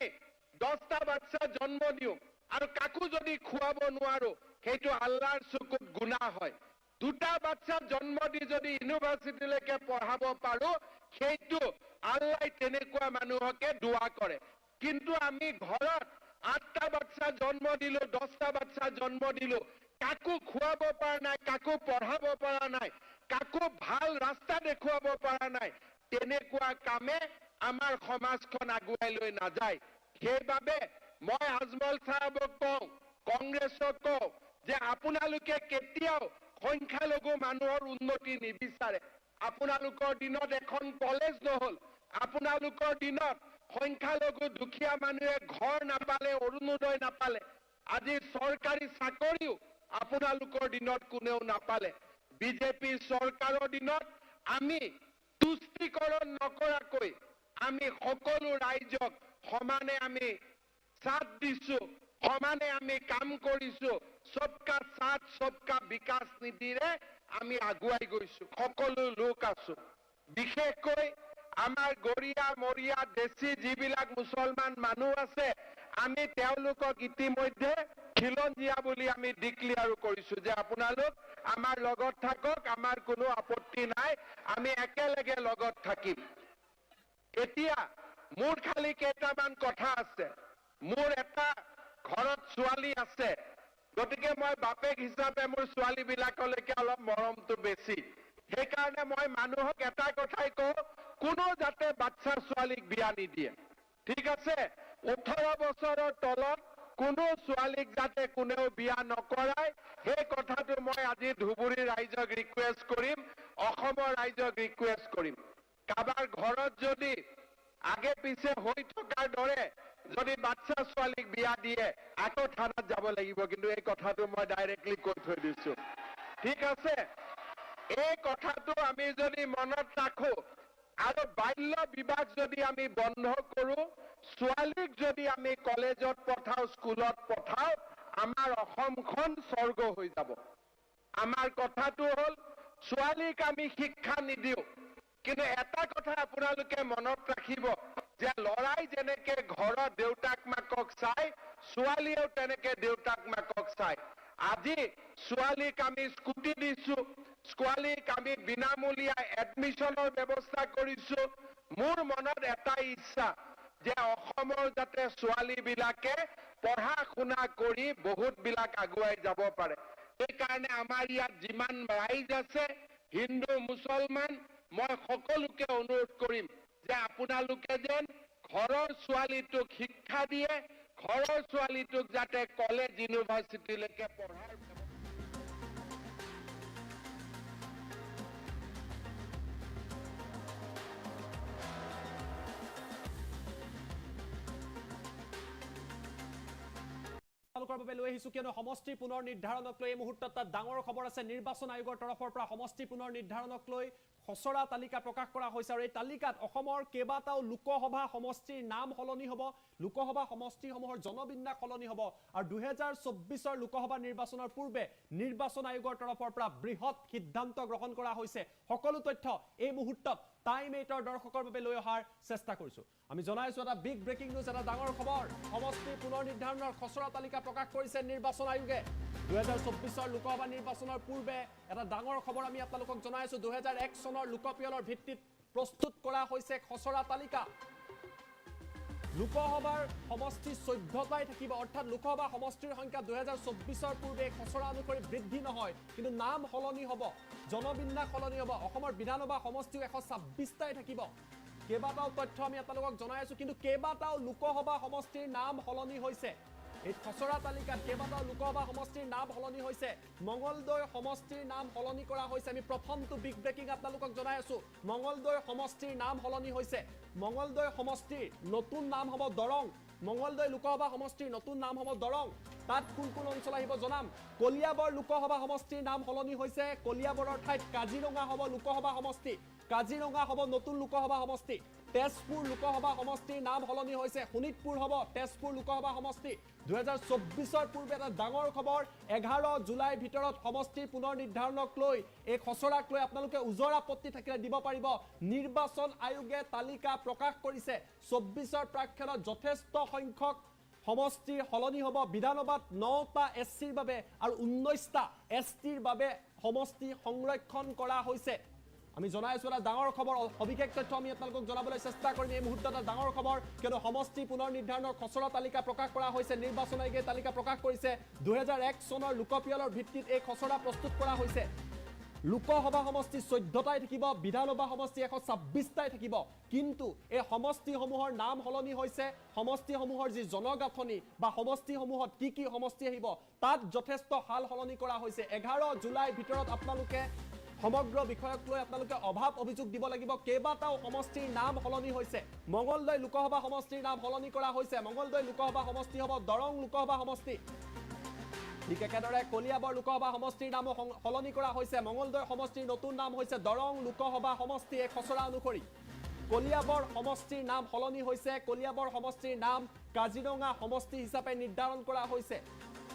10টা বাচ্চা জন্ম দিওঁ আৰু কাকো যদি খুৱাব নোৱাৰো সেইটো আল্লাহৰ চকুত গুনাহ হয় 2টা বাচ্চা জন্ম দি যদি ইউনিভাৰ্চিটিলৈকে পঢ়াব পাৰো সেইটো আল্লাহই তেনেকুৱা মানুহকে দোয়া কৰে কিন্তু আমি ঘৰত 8টা বাচ্চা জন্ম দিলো 10টা বাচ্চা জন্ম দিলো কাকো খুৱাব পৰা নাই কাকো পঢ়াব পৰা নাই কাকো ভাল ৰাস্তা দেখুৱাব পৰা নাই তেনেকুৱা কামে আমাৰ সমাজখন আগুৱাই লৈ নাযায় সেইবাবে মই আজমল সাহেবক কওঁ কংগ্ৰেছক কওঁ যে আপোনালোকে কেতিয়াও সংখ্যালঘু মানুহৰ উন্নতি নিবিচাৰে আপোনালোকৰ দিনত এখন কলেজ নহল আপোনালোকৰ দিনত সংখ্যালঘু দুখীয়া মানুহে ঘৰ নাপালে অৰুণোদয় নাপালে আজি চৰকাৰী চাকৰিও আপোনালোকৰ দিনত কোনেও নাপালে বিজেপি চৰকাৰৰ দিনত আমি তুষ্টিকৰণ নকৰাকৈ আমি সকলো ৰাইজক সমানে আমি সাথ দিছো সমানে আমি কাম কৰিছো সবকা সাথ সবকা বিকাশ নীতিৰে আমি আগুৱাই গৈছো সকলো লোক আছো বিশেষকৈ আমাৰ গৰিয়া মৰিয়া দেশী যিবিলাক মুছলমান মানুহ আছে আমি তেওঁলোকক ইতিমধ্যে খিলঞ্জীয়া বুলি আমি ডিক্লেয়াৰ কৰিছো যে আপোনালোক আমাৰ লগত থাকক আমাৰ কোনো আপত্তি নাই আমি একেলগে লগত থাকিম এতিয়া মোৰ খালি কেইটামান কথা আছে মোৰ এটা ঘৰত ছোৱালী আছে গতিকে মই বাপেক হিচাপে মোৰ ছোৱালীবিলাকলৈকে অলপ মৰমটো বেছি সেইকাৰণে মই মানুহক এটা কথাই কওঁ কোনো যাতে বাচ্চা ছোৱালীক বিয়া নিদিয়ে ঠিক আছে 18 বছৰৰ তলত কোনো ছোৱালীক যাতে কোনেও বিয়া নকৰায় সেই কথাটো মই আজি ধুবুৰী ৰাইজক ৰিকুৱেষ্ট কৰিম অসমৰ ৰাইজক ৰিকুৱেষ্ট কৰিম কাবাৰ ঘৰত যদি আগে পিছে হৈ থকাৰ দৰে যদি বাচ্চা ছোৱালীক বিয়া দিয়ে আকৌ থানাত যাব লাগিব কিন্তু এই কথাটো মই ডাইৰেক্টলি কৈ থৈ দিছো ঠিক আছে এই কথাটো আমি যদি মনত ৰাখো আৰু বাল্য বিবাহ যদি আমি বন্ধ কৰো ছোৱালীক যদি আমি কলেজত পঠাও স্কুলত পঠাও আমাৰ অসমখন স্বৰ্গ হৈ যাব আমাৰ কথাটো হ'ল ছোৱালীক আমি শিক্ষা নিদিও কিন্তু এটা কথা আপোনালোকে মনত ৰাখিব যে লৰাই যেনেকে ঘৰৰ দেউতাক মাকক চাই ছোৱালীয়েও তেনেকে দেউতাক মাকক চাই আজি ছোৱালীক আমি স্কুটি দিছো ছোৱালীক আমি বিনামূলীয়া এডমিশনৰ ব্যৱস্থা কৰিছো মোৰ মনত এটাই ইচ্ছা যে অসমৰ যাতে ছোৱালীবিলাকে পঢ়া শুনা কৰি বহুত বিলাক আগুৱাই যাব পাৰে সেইকাৰণে আমাৰ ইয়াত যিমান ৰাইজ আছে হিন্দু মুছলমান মই সকলোকে অনুৰোধ কৰিম যে আপোনালোকে যেন ঘৰৰ ছোৱালীটোক শিক্ষা দিয়ে ঘৰৰ ছোৱালীটোক যাতে কলেজ ইউনিভাৰ্চিটিলৈকে পঢ়াৰ বাবে লৈ আহিছো কিয়নো সমষ্টি পুনৰ নিৰ্ধাৰণক লৈ এই মুহূৰ্তত তাত ডাঙৰ খবৰ আছে নিৰ্বাচন আয়োগৰ তৰফৰ পৰা সমষ্টি পুনৰ নিৰ্ধাৰণক লৈ খচৰা তালিকা প্ৰকাশ কৰা হৈছে আৰু এই তালিকাত অসমৰ কেইবাটাও লোকসভা সমষ্টিৰ নাম সলনি হ'ব লোকসভা সমষ্টিসমূহৰ জনবিন্যাস সলনি হ'ব আৰু 2024 লোকসভা নিৰ্বাচনৰ পূৰ্বে নিৰ্বাচন আয়োগৰ তৰফৰ পৰা বৃহৎ সিদ্ধান্ত গ্ৰহণ কৰা হৈছে সকলো তথ্য এই মুহূৰ্তত টাইম 8 দৰ্শকৰ বাবে লৈ অহাৰ চেষ্টা কৰিছো আমি জনাইছো এটা বিগ ব্ৰেকিং নিউজ এটা ডাঙৰ খবৰ সমষ্টি পুনৰ নিৰ্ধাৰণৰ খচৰা তালিকা প্ৰকাশ কৰিছে নিৰ্বাচন আয়োগে 2024 লোকসভা নিৰ্বাচনৰ পূৰ্বে এটা ডাঙৰ খবৰ আমি আপোনালোকক জনাইছো 2001 চনৰ লোকপিয়লৰ ভিত্তিত প্ৰস্তুত কৰা হৈছে খচৰা তালিকা লোকসভাৰ সমষ্টি 14টাই থাকিব অৰ্থাৎ লোকসভা সমষ্টিৰ সংখ্যা 2024 পূৰ্বে খচৰা অনুসৰি বৃদ্ধি নহয় কিন্তু নাম সলনি হ'ব জনবিন্যাস সলনি হ'ব অসমৰ বিধানসভা সমষ্টি 126টাই থাকিব কেইবাটাও তথ্য আমি আপোনালোকক জনাইছো কিন্তু কেইবাটাও লোকসভা সমষ্টিৰ নাম সলনি হৈছে এই খচৰা তালিকাত কেইবাটাও লোকসভা সমষ্টিৰ নাম সলনি হৈছে মঙ্গলদৈ সমষ্টিৰ নাম সলনি কৰা হৈছে আমি প্ৰথমটো বিগ ব্ৰেকিং আপোনালোকক জনাই আছো মঙ্গলদৈ সমষ্টিৰ নাম সলনি হৈছে মঙ্গলদৈ সমষ্টিৰ নতুন নাম হ'ব দৰং মঙ্গলদৈ লোকসভা সমষ্টিৰ নতুন নাম হ'ব দৰং তাত কোন কোন অঞ্চল আহিব জনাম কলিয়াবৰ লোকসভা সমষ্টিৰ নাম সলনি হৈছে কলিয়াবৰৰ ঠাইত কাজিৰঙা হ'ব লোকসভা সমষ্টি কাজিৰঙা হ'ব নতুন লোকসভা সমষ্টি তেজপুৰ লোকসভা সমষ্টিৰ নাম সলনি হৈছে শোণিতপুৰ হ'ব তেজপুৰ লোকসভা সমষ্টি 2024 পূৰ্বে এটা ডাঙৰ খবৰ 11 জুলাইৰ ভিতৰত সমষ্টিৰ পুনৰ নিৰ্ধাৰণক লৈ এই খচৰাক লৈ আপোনালোকে উজৰ আপত্তি থাকিলে দিব পাৰিব নিৰ্বাচন আয়োগে তালিকা প্ৰকাশ কৰিছে 24 প্ৰাক্ষণত যথেষ্ট সংখ্যক সমষ্টিৰ সলনি হ'ব বিধানসভাত 9টা এছচিৰ বাবে আৰু 19টা এছটিৰ বাবে সমষ্টি সংৰক্ষণ কৰা হৈছে আমি জনাইছো এটা ডাঙৰ খবৰ অভিষেক তথ্য আমি আপোনালোকক জনাবলৈ চেষ্টা কৰিম এই মুহূৰ্তত এটা ডাঙৰ খবৰ কিয়নো সমষ্টি পুনৰ নিৰ্ধাৰণৰ খচৰা তালিকা প্ৰকাশ কৰা হৈছে নিৰ্বাচন আয়োগে তালিকা প্ৰকাশ কৰিছে 2001 চনৰ লোকপিয়লৰ ভিত্তিত এই খচৰা প্ৰস্তুত কৰা হৈছে লোকসভা সমষ্টি 14টাই থাকিব বিধানসভা সমষ্টি 126টাই থাকিব কিন্তু এই সমষ্টিসমূহৰ নাম সলনি হৈছে সমষ্টিসমূহৰ যি জনগাঁথনি বা সমষ্টিসমূহত কি সমষ্টি আহিব তাত যথেষ্ট হাল সলনি কৰা হৈছে 11 জুলাইৰ ভিতৰত আপোনালোকে সমগ্ৰ বিষয়ক লৈ আপোনালোকে অভাৱ অভিযোগ দিব লাগিব কেইবাটাও সমষ্টিৰ নাম সলনি হৈছে মঙ্গলদৈ লোকসভা সমষ্টিৰ নাম সলনি কৰা হৈছে মঙ্গলদৈ লোকসভা সমষ্টি হ'ব দৰং লোকসভা সমষ্টি ঠিক একেদৰে কলিয়াবৰ লোকসভা সমষ্টিৰ নাম সলনি কৰা হৈছে মঙ্গলদৈ সমষ্টিৰ নতুন নাম হৈছে দৰং লোকসভা সমষ্টি এই খচৰা অনুসৰি কলিয়াবৰ সমষ্টিৰ নাম সলনি হৈছে কলিয়াবৰ সমষ্টিৰ নাম কাজিৰঙা সমষ্টি হিচাপে নিৰ্ধাৰণ কৰা হৈছে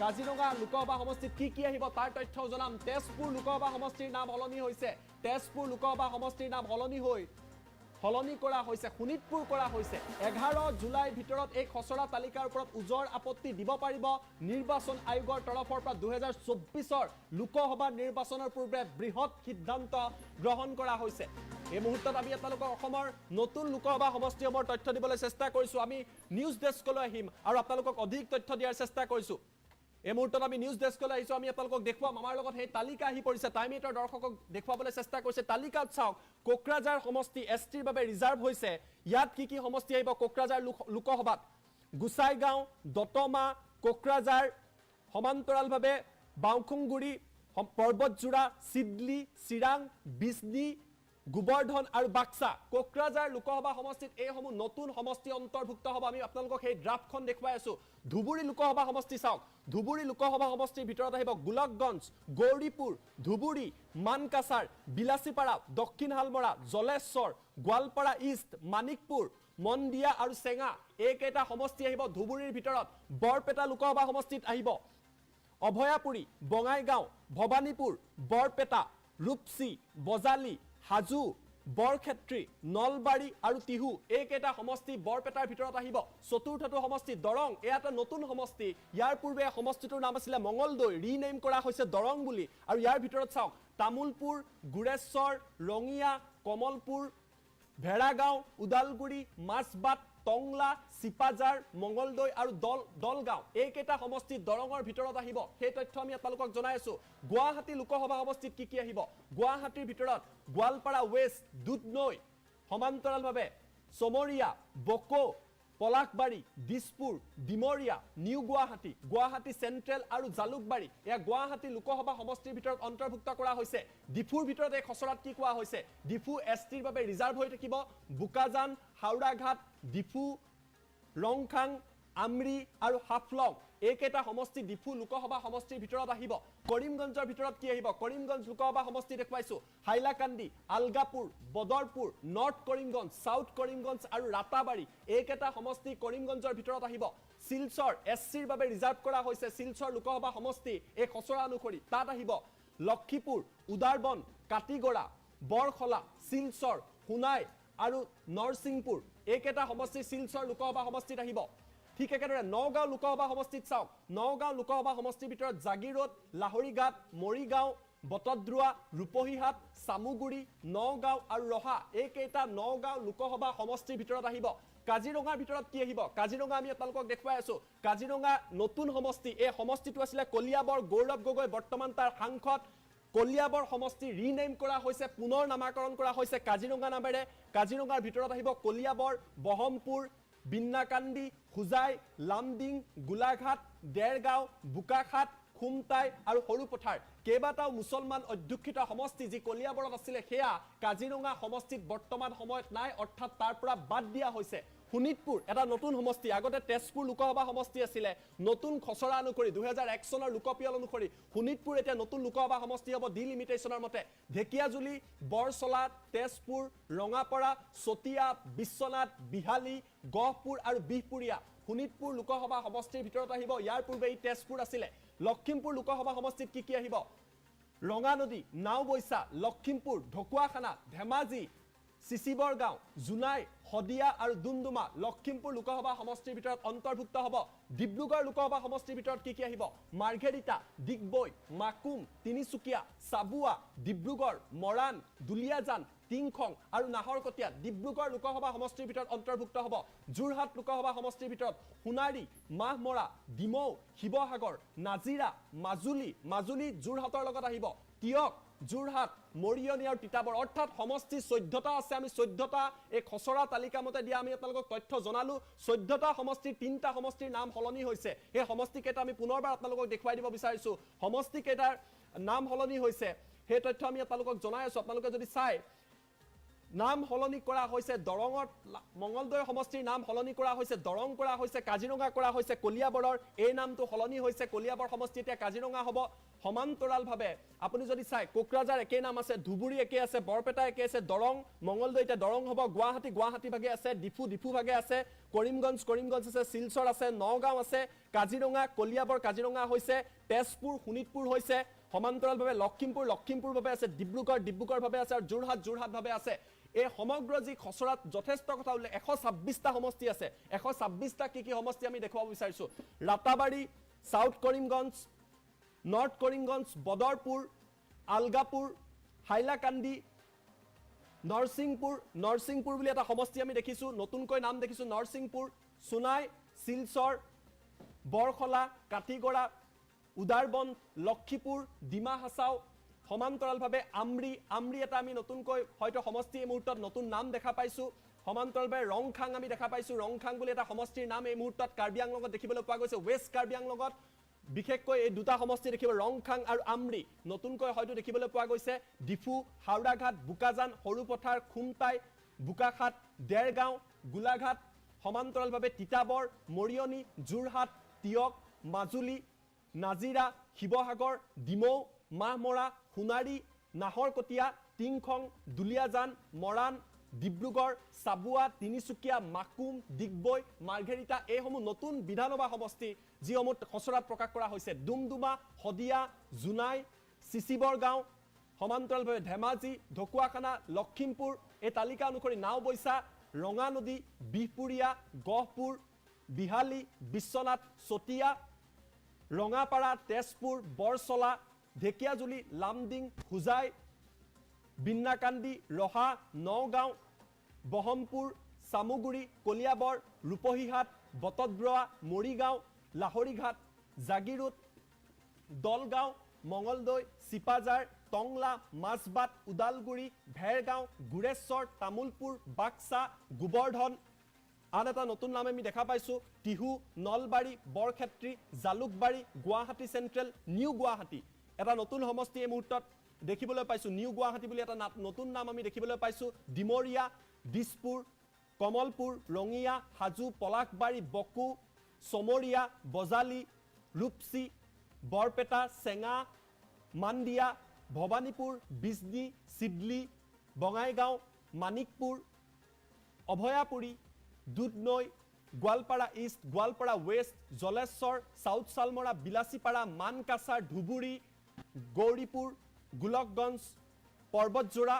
কাজিৰঙা লোকসভা সমষ্টিত কি আহিব তাৰ তথ্য জনাম তেজপুৰ লোকসভা সমষ্টিৰ নাম সলনি হৈছে তেজপুৰ লোকসভা সমষ্টিৰ নাম সলনি কৰা হৈছে শোণিতপুৰ কৰা হৈছে 11 জুলাইৰ ভিতৰত এই খচৰা তালিকাৰ ওপৰত উজৰ আপত্তি দিব পাৰিব নিৰ্বাচন আয়োগৰ তৰফৰ পৰা 2024 লোকসভা নিৰ্বাচনৰ পূৰ্বে বৃহৎ সিদ্ধান্ত গ্ৰহণ কৰা হৈছে এই মুহূৰ্তত আমি আপোনালোকক অসমৰ নতুন লোকসভা সমষ্টিসমূহৰ তথ্য দিবলৈ চেষ্টা কৰিছো আমি নিউজ ডেস্কলৈ আহিম আৰু আপোনালোকক অধিক তথ্য দিয়াৰ চেষ্টা কৰিছো এই মুহূৰ্তত আমি নিউজ ডেস্কলৈ আহিছোঁ আমি আপোনালোকক দেখুৱাম আমাৰ লগত সেই তালিকা আহি পৰিছে টাইম 8ৰ দৰ্শকক দেখুৱাবলৈ চেষ্টা কৰিছে তালিকাত চাওক কোকৰাঝাৰ সমষ্টি এছটিৰ বাবে ৰিজাৰ্ভ হৈছে ইয়াত কি সমষ্টি আহিব কোকৰাঝাৰ লোকসভাত গুসাইগাঁও দতমা কোকৰাঝাৰ সমান্তৰালভাৱে বাউখুংগুৰি পৰ্বতজোৰা সিডলি চিৰাং বিজনী গোবৰ্ধন আৰু বাক্সা কোকৰাঝাৰ লোকসভা সমষ্টিত এইসমূহ নতুন সমষ্টি অন্তৰ্ভুক্ত হ'ব আমি আপোনালোকক সেই ড্ৰাফটখন দেখুৱাই আছো ধুবুৰী লোকসভা সমষ্টি চাওক ধুবুৰী লোকসভা সমষ্টিৰ ভিতৰত আহিব গোলকগঞ্জ গৌৰীপুৰ ধুবুৰী মানকাছাৰ বিলাসীপাৰা দক্ষিণ হালমৰা জলেশ্বৰ গোৱালপাৰা ইষ্ট মানিকপুৰ মন্দিয়া আৰু চেঙা এইকেইটা সমষ্টি আহিব ধুবুৰীৰ ভিতৰত বৰপেটা লোকসভা সমষ্টিত আহিব অভয়াপুৰী বঙাইগাঁও ভৱানীপুৰ বৰপেটা ৰূপসী বজালি হাজু বৰক্ষেত্ৰী নলবাৰী আৰু তিহু এইকেইটা সমষ্টি বৰপেটাৰ ভিতৰত আহিব চতুৰ্থটো সমষ্টি দৰং এটা নতুন সমষ্টি ইয়াৰ পূৰ্বে সমষ্টিটোৰ নাম আছিল মঙ্গলদৈ ৰিনেম কৰা হৈছে দৰং বুলি আৰু ইয়াৰ ভিতৰত চাওক তামুলপুৰ গুৰেশ্বৰ ৰঙিয়া কমলপুৰ ভেড়াগাঁও উদালগুৰি মাছবাট টংলা সিপাজাৰ মঙ্গলদৈ আৰু দলগাঁও এইকেইটা সমষ্টি দৰঙৰ ভিতৰত আহিব সেই তথ্য আমি আপোনালোকক জনাই আছো গুৱাহাটী লোকসভা সমষ্টিত কি আহিব গুৱাহাটীৰ ভিতৰত গোৱালপাৰা ৱেষ্ট দুধনৈ সমান্তৰালভাৱে সমৰিয়া বকো পলাশবাৰী দিছপুৰ ডিমৰিয়া নিউ গুৱাহাটী গুৱাহাটী চেন্ট্ৰেল আৰু জালুকবাৰী এয়া গুৱাহাটী লোকসভা সমষ্টিৰ ভিতৰত অন্তৰ্ভুক্ত কৰা হৈছে ডিফুৰ ভিতৰত এই খচৰাত কি কোৱা হৈছে ডিফু এছটিৰ বাবে ৰিজাৰ্ভ হৈ থাকিব বুকাজান হাওড়াঘাট ডিফু ৰংখাং আমৰি আৰু হাফলং এইকেইটা সমষ্টি ডিফু লোকসভা সমষ্টিৰ ভিতৰত আহিব কৰিমগঞ্জৰ ভিতৰত কি আহিব কৰিমগঞ্জ লোকসভা সমষ্টি দেখুৱাইছো হাইলাকান্দি আলগাপুৰ বদৰপুৰ নৰ্থ কৰিমগঞ্জ সাউথ কৰিমগঞ্জ আৰু ৰাতাবাৰী এইকেইটা সমষ্টি কৰিমগঞ্জৰ ভিতৰত আহিব শিলচৰ এছচিৰ বাবে ৰিজাৰ্ভ কৰা হৈছে শিলচৰ লোকসভা সমষ্টি এই খচৰা অনুসৰি তাত আহিব লক্ষীপুৰ উদাৰবন কাটিগড়া বৰখলা শিলচৰ সোণাই আৰু নৰসিংপুৰ এইকেইটা সমষ্টি শিলচৰ লোকসভা সমষ্টিত আহিব ঠিক একেদৰে নগাঁও লোকসভা সমষ্টিত চাওক নগাঁও লোকসভা সমষ্টিৰ ভিতৰত জাগিৰোড লাহৰিঘাট মৰিগাঁও বটদ্ৰুৱা ৰূপহীহাট সামুগুৰি নগাঁও আৰু ৰহা এইকেইটা নগাঁও লোকসভা সমষ্টিৰ ভিতৰত আহিব কাজিৰঙাৰ ভিতৰত কি আহিব কাজিৰঙা আমি আপোনালোকক দেখুৱাই আছো কাজিৰঙা নতুন সমষ্টি এই সমষ্টিটো আছিল কলিয়াবৰ গৌৰৱ গগৈ বৰ্তমান তাৰ সাংসদ কলিয়াবৰ সমষ্টি ৰিনেম কৰা হৈছে পুনৰ নামাকৰণ কৰা হৈছে কাজিৰঙা নামেৰে কাজিৰঙাৰ ভিতৰত আহিব কলিয়াবৰ বহমপুৰ বিন্নাকান্দি হুজাই লামডিং গোলাঘাট দেৰগাঁও বোকাখাট খুমটাই আৰু সৰুপথাৰ কেইবাটাও মুছলমান অধ্যুষিত সমষ্টি যি কলিয়াবৰত আছিল সেয়া কাজিৰঙা সমষ্টিত বৰ্তমান সময়ত নাই অৰ্থাৎ তাৰ পৰা বাদ দিয়া হৈছে শোণিতপুৰ এটা নতুন সমষ্টি আগতে তেজপুৰ লোকসভা সমষ্টি আছিল নতুন খচৰা অনুসৰি 2001 চনৰ লোকপিয়ল অনুসৰি শোণিতপুৰ এতিয়া নতুন লোকসভা সমষ্টি হ'ব ডিলিমিটেশনৰ মতে ঢেকিয়াজুলি বৰছলা তেজপুৰ ৰঙাপৰা চতিয়া বিশ্বনাথ বিহালী গহপুৰ আৰু বিহপুৰীয়া শোণিতপুৰ লোকসভা সমষ্টিৰ ভিতৰত আহিব ইয়াৰ পূৰ্বে এই তেজপুৰ আছিল লক্ষীমপুৰ লোকসভা সমষ্টিত কি আহিব ৰঙানদী নাওবৈছা লক্ষীমপুৰ ঢকুৱাখানা ধেমাজি চিচিবৰগাঁও জুনাই হদিয়া আৰু দুমডুমা লক্ষীমপুৰ লোকসভা সমষ্টিৰ ভিতৰত অন্তৰ্ভুক্ত হ'ব ডিব্ৰুগড় লোকসভা সমষ্টিৰ ভিতৰত কি আহিব মাৰ্ঘেৰিটা ডিগবৈ মাকুম তিনিচুকীয়া চাবুৱা ডিব্ৰুগড় মৰাণ দুলিয়াজান টিংখং আৰু নাহৰকটীয়া ডিব্ৰুগড় লোকসভা সমষ্টিৰ ভিতৰত অন্তৰ্ভুক্ত হ'ব যোৰহাট লোকসভা সমষ্টিৰ ভিতৰত সোণাৰী মাহমৰা ডিমৌ শিৱসাগৰ নাজিৰা মাজুলী যোৰহাটৰ লগত আহিব তিয়ক যোৰহাট মৰিয়নি আৰু তিতাবৰ অৰ্থাৎ সমষ্টি 14টা আছে আমি 14টা এই খচৰা তালিকা মতে দিয়া আমি আপোনালোকক তথ্য জনালো 14টা সমষ্টিৰ 3টা সমষ্টিৰ নাম সলনি হৈছে এই সমষ্টি কেইটা আমি পুনৰবাৰ আপোনালোকক দেখুৱাই দিব বিচাৰিছো সমষ্টি কেইটাৰ নাম সলনি হৈছে সেই তথ্য আমি আপোনালোকক জনাই আছো আপোনালোকে যদি চাই নাম সলনি কৰা হৈছে দৰঙত মঙ্গলদৈ সমষ্টিৰ নাম সলনি কৰা হৈছে দৰং কৰা হৈছে কাজিৰঙা কৰা হৈছে কলিয়াবৰৰ এই নামটো সলনি হৈছে কলিয়াবৰ সমষ্টি এতিয়া কাজিৰঙা হ'ব সমান্তৰালভাৱে আপুনি যদি চাই কোকৰাঝাৰ একে নাম আছে ধুবুৰী একে আছে বৰপেটা একে আছে দৰং মঙ্গলদৈ এতিয়া দৰং হ'ব গুৱাহাটী ভাগে আছে ডিফু ভাগে আছে কৰিমগঞ্জ আছে শিলচৰ আছে নগাঁও আছে কাজিৰঙা কলিয়াবৰ কাজিৰঙা হৈছে তেজপুৰ শোণিতপুৰ হৈছে সমান্তৰালভাৱে লক্ষীমপুৰ ভাবে আছে ডিব্ৰুগড় ভাবে আছে আৰু যোৰহাট ভাবে আছে এই সমগ্ৰ যি খচৰাত যথেষ্ট কথা উল্লেখ 126টা সমষ্টি আছে 126টা কি সমষ্টি আমি দেখুৱাব বিচাৰিছো ৰাতাবাৰী সাউথ কৰিমগঞ্জ নৰ্থ কৰিমগঞ্জ বদৰপুৰ আলগাপুৰ হাইলাকান্দি নৰসিংপুৰ বুলি এটা সমষ্টি আমি দেখিছো নতুনকৈ নাম দেখিছো নৰসিংপুৰ সোণাই শিলচৰ বৰখলা কাটিগড়া উদাৰবন লক্ষীপুৰ ডিমা হাছাও সমান্তৰালভাৱে আমৰি এটা আমি নতুনকৈ হয়তো সমষ্টি এই মুহূৰ্তত নতুন নাম দেখা পাইছোঁ সমান্তৰালভাৱে ৰংখাং আমি দেখা পাইছোঁ ৰংখাং বুলি এটা সমষ্টিৰ নাম এই মুহূৰ্তত কাৰ্বি আংলঙত দেখিবলৈ পোৱা গৈছে ৱেষ্ট কাৰ্বি আংলঙত বিশেষকৈ এই দুটা সমষ্টি দেখিব ৰংখাং আৰু আমৰি নতুনকৈ হয়তো দেখিবলৈ পোৱা গৈছে ডিফু হাওড়াঘাট বোকাজান সৰুপথাৰ খুমটাই বোকাখাট দেৰগাঁও গোলাঘাট সমান্তৰালভাৱে তিতাবৰ মৰিয়নি যোৰহাট তিয়ক মাজুলী নাজিৰা শিৱসাগৰ ডিমৌ মাহমৰা সোণাৰী নাহৰকটীয়া টিংখং দুলীয়াজান মৰাণ ডিব্ৰুগড় চাবুৱা তিনিচুকীয়া মাকুম ডিগবৈ মাৰ্ঘেৰিটা এইসমূহ নতুন বিধানসভা সমষ্টি যিসমূহ খচৰাত প্ৰকাশ কৰা হৈছে ডুমডুমা শদিয়া জোনাই চিচিবৰ গাঁও সমান্তৰালভাৱে ধেমাজি ঢকুৱাখানা লখিমপুৰ এই তালিকা অনুসৰি নাওবৈচা ৰঙানদী বিহপুৰীয়া গহপুৰ বিহালী বিশ্বনাথ চতিয়া ৰঙাপাৰা তেজপুৰ বৰচলা ঢেকিয়াজুলি লামডিং হোজাই বিন্নাকান্দি ৰহা নগাঁও বহমপুৰ চামুগুৰি কলিয়াবৰ ৰূপহীহাট বটদ্ৰৱা মৰিগাঁও লাহৰীঘাট জাগিৰোড দলগাঁও মঙলদৈ চিপাজাৰ টংলা মাছবাট ওদালগুৰি ভেৰগাঁও গুৰেশ্বৰ তামুলপুৰ বাক্সা গোবৰ্ধন আন এটা নতুন নাম আমি দেখা পাইছোঁ টিহু নলবাৰী বৰক্ষেত্ৰী জালুকবাৰী গুৱাহাটী চেণ্ট্ৰেল নিউ গুৱাহাটী এটা নতুন সমষ্টি এই মুহূৰ্তত দেখিবলৈ পাইছোঁ নিউ গুৱাহাটী বুলি এটা নতুন নাম আমি দেখিবলৈ পাইছোঁ ডিমৰীয়া দিছপুৰ কমলপুৰ ৰঙিয়া হাজো পলাশবাৰী বকু Chamaria Bajali Rupsi Barpeta Chenga Mandia Bhabanipur Bijni Sidli Bongaigaon Manikpur Abhayapuri Dudhnai Goalpara east Goalpara west Jaleswar south Salmara Bilasipara Mankachar Dhubri Gauripur Golakganj Parbatjhora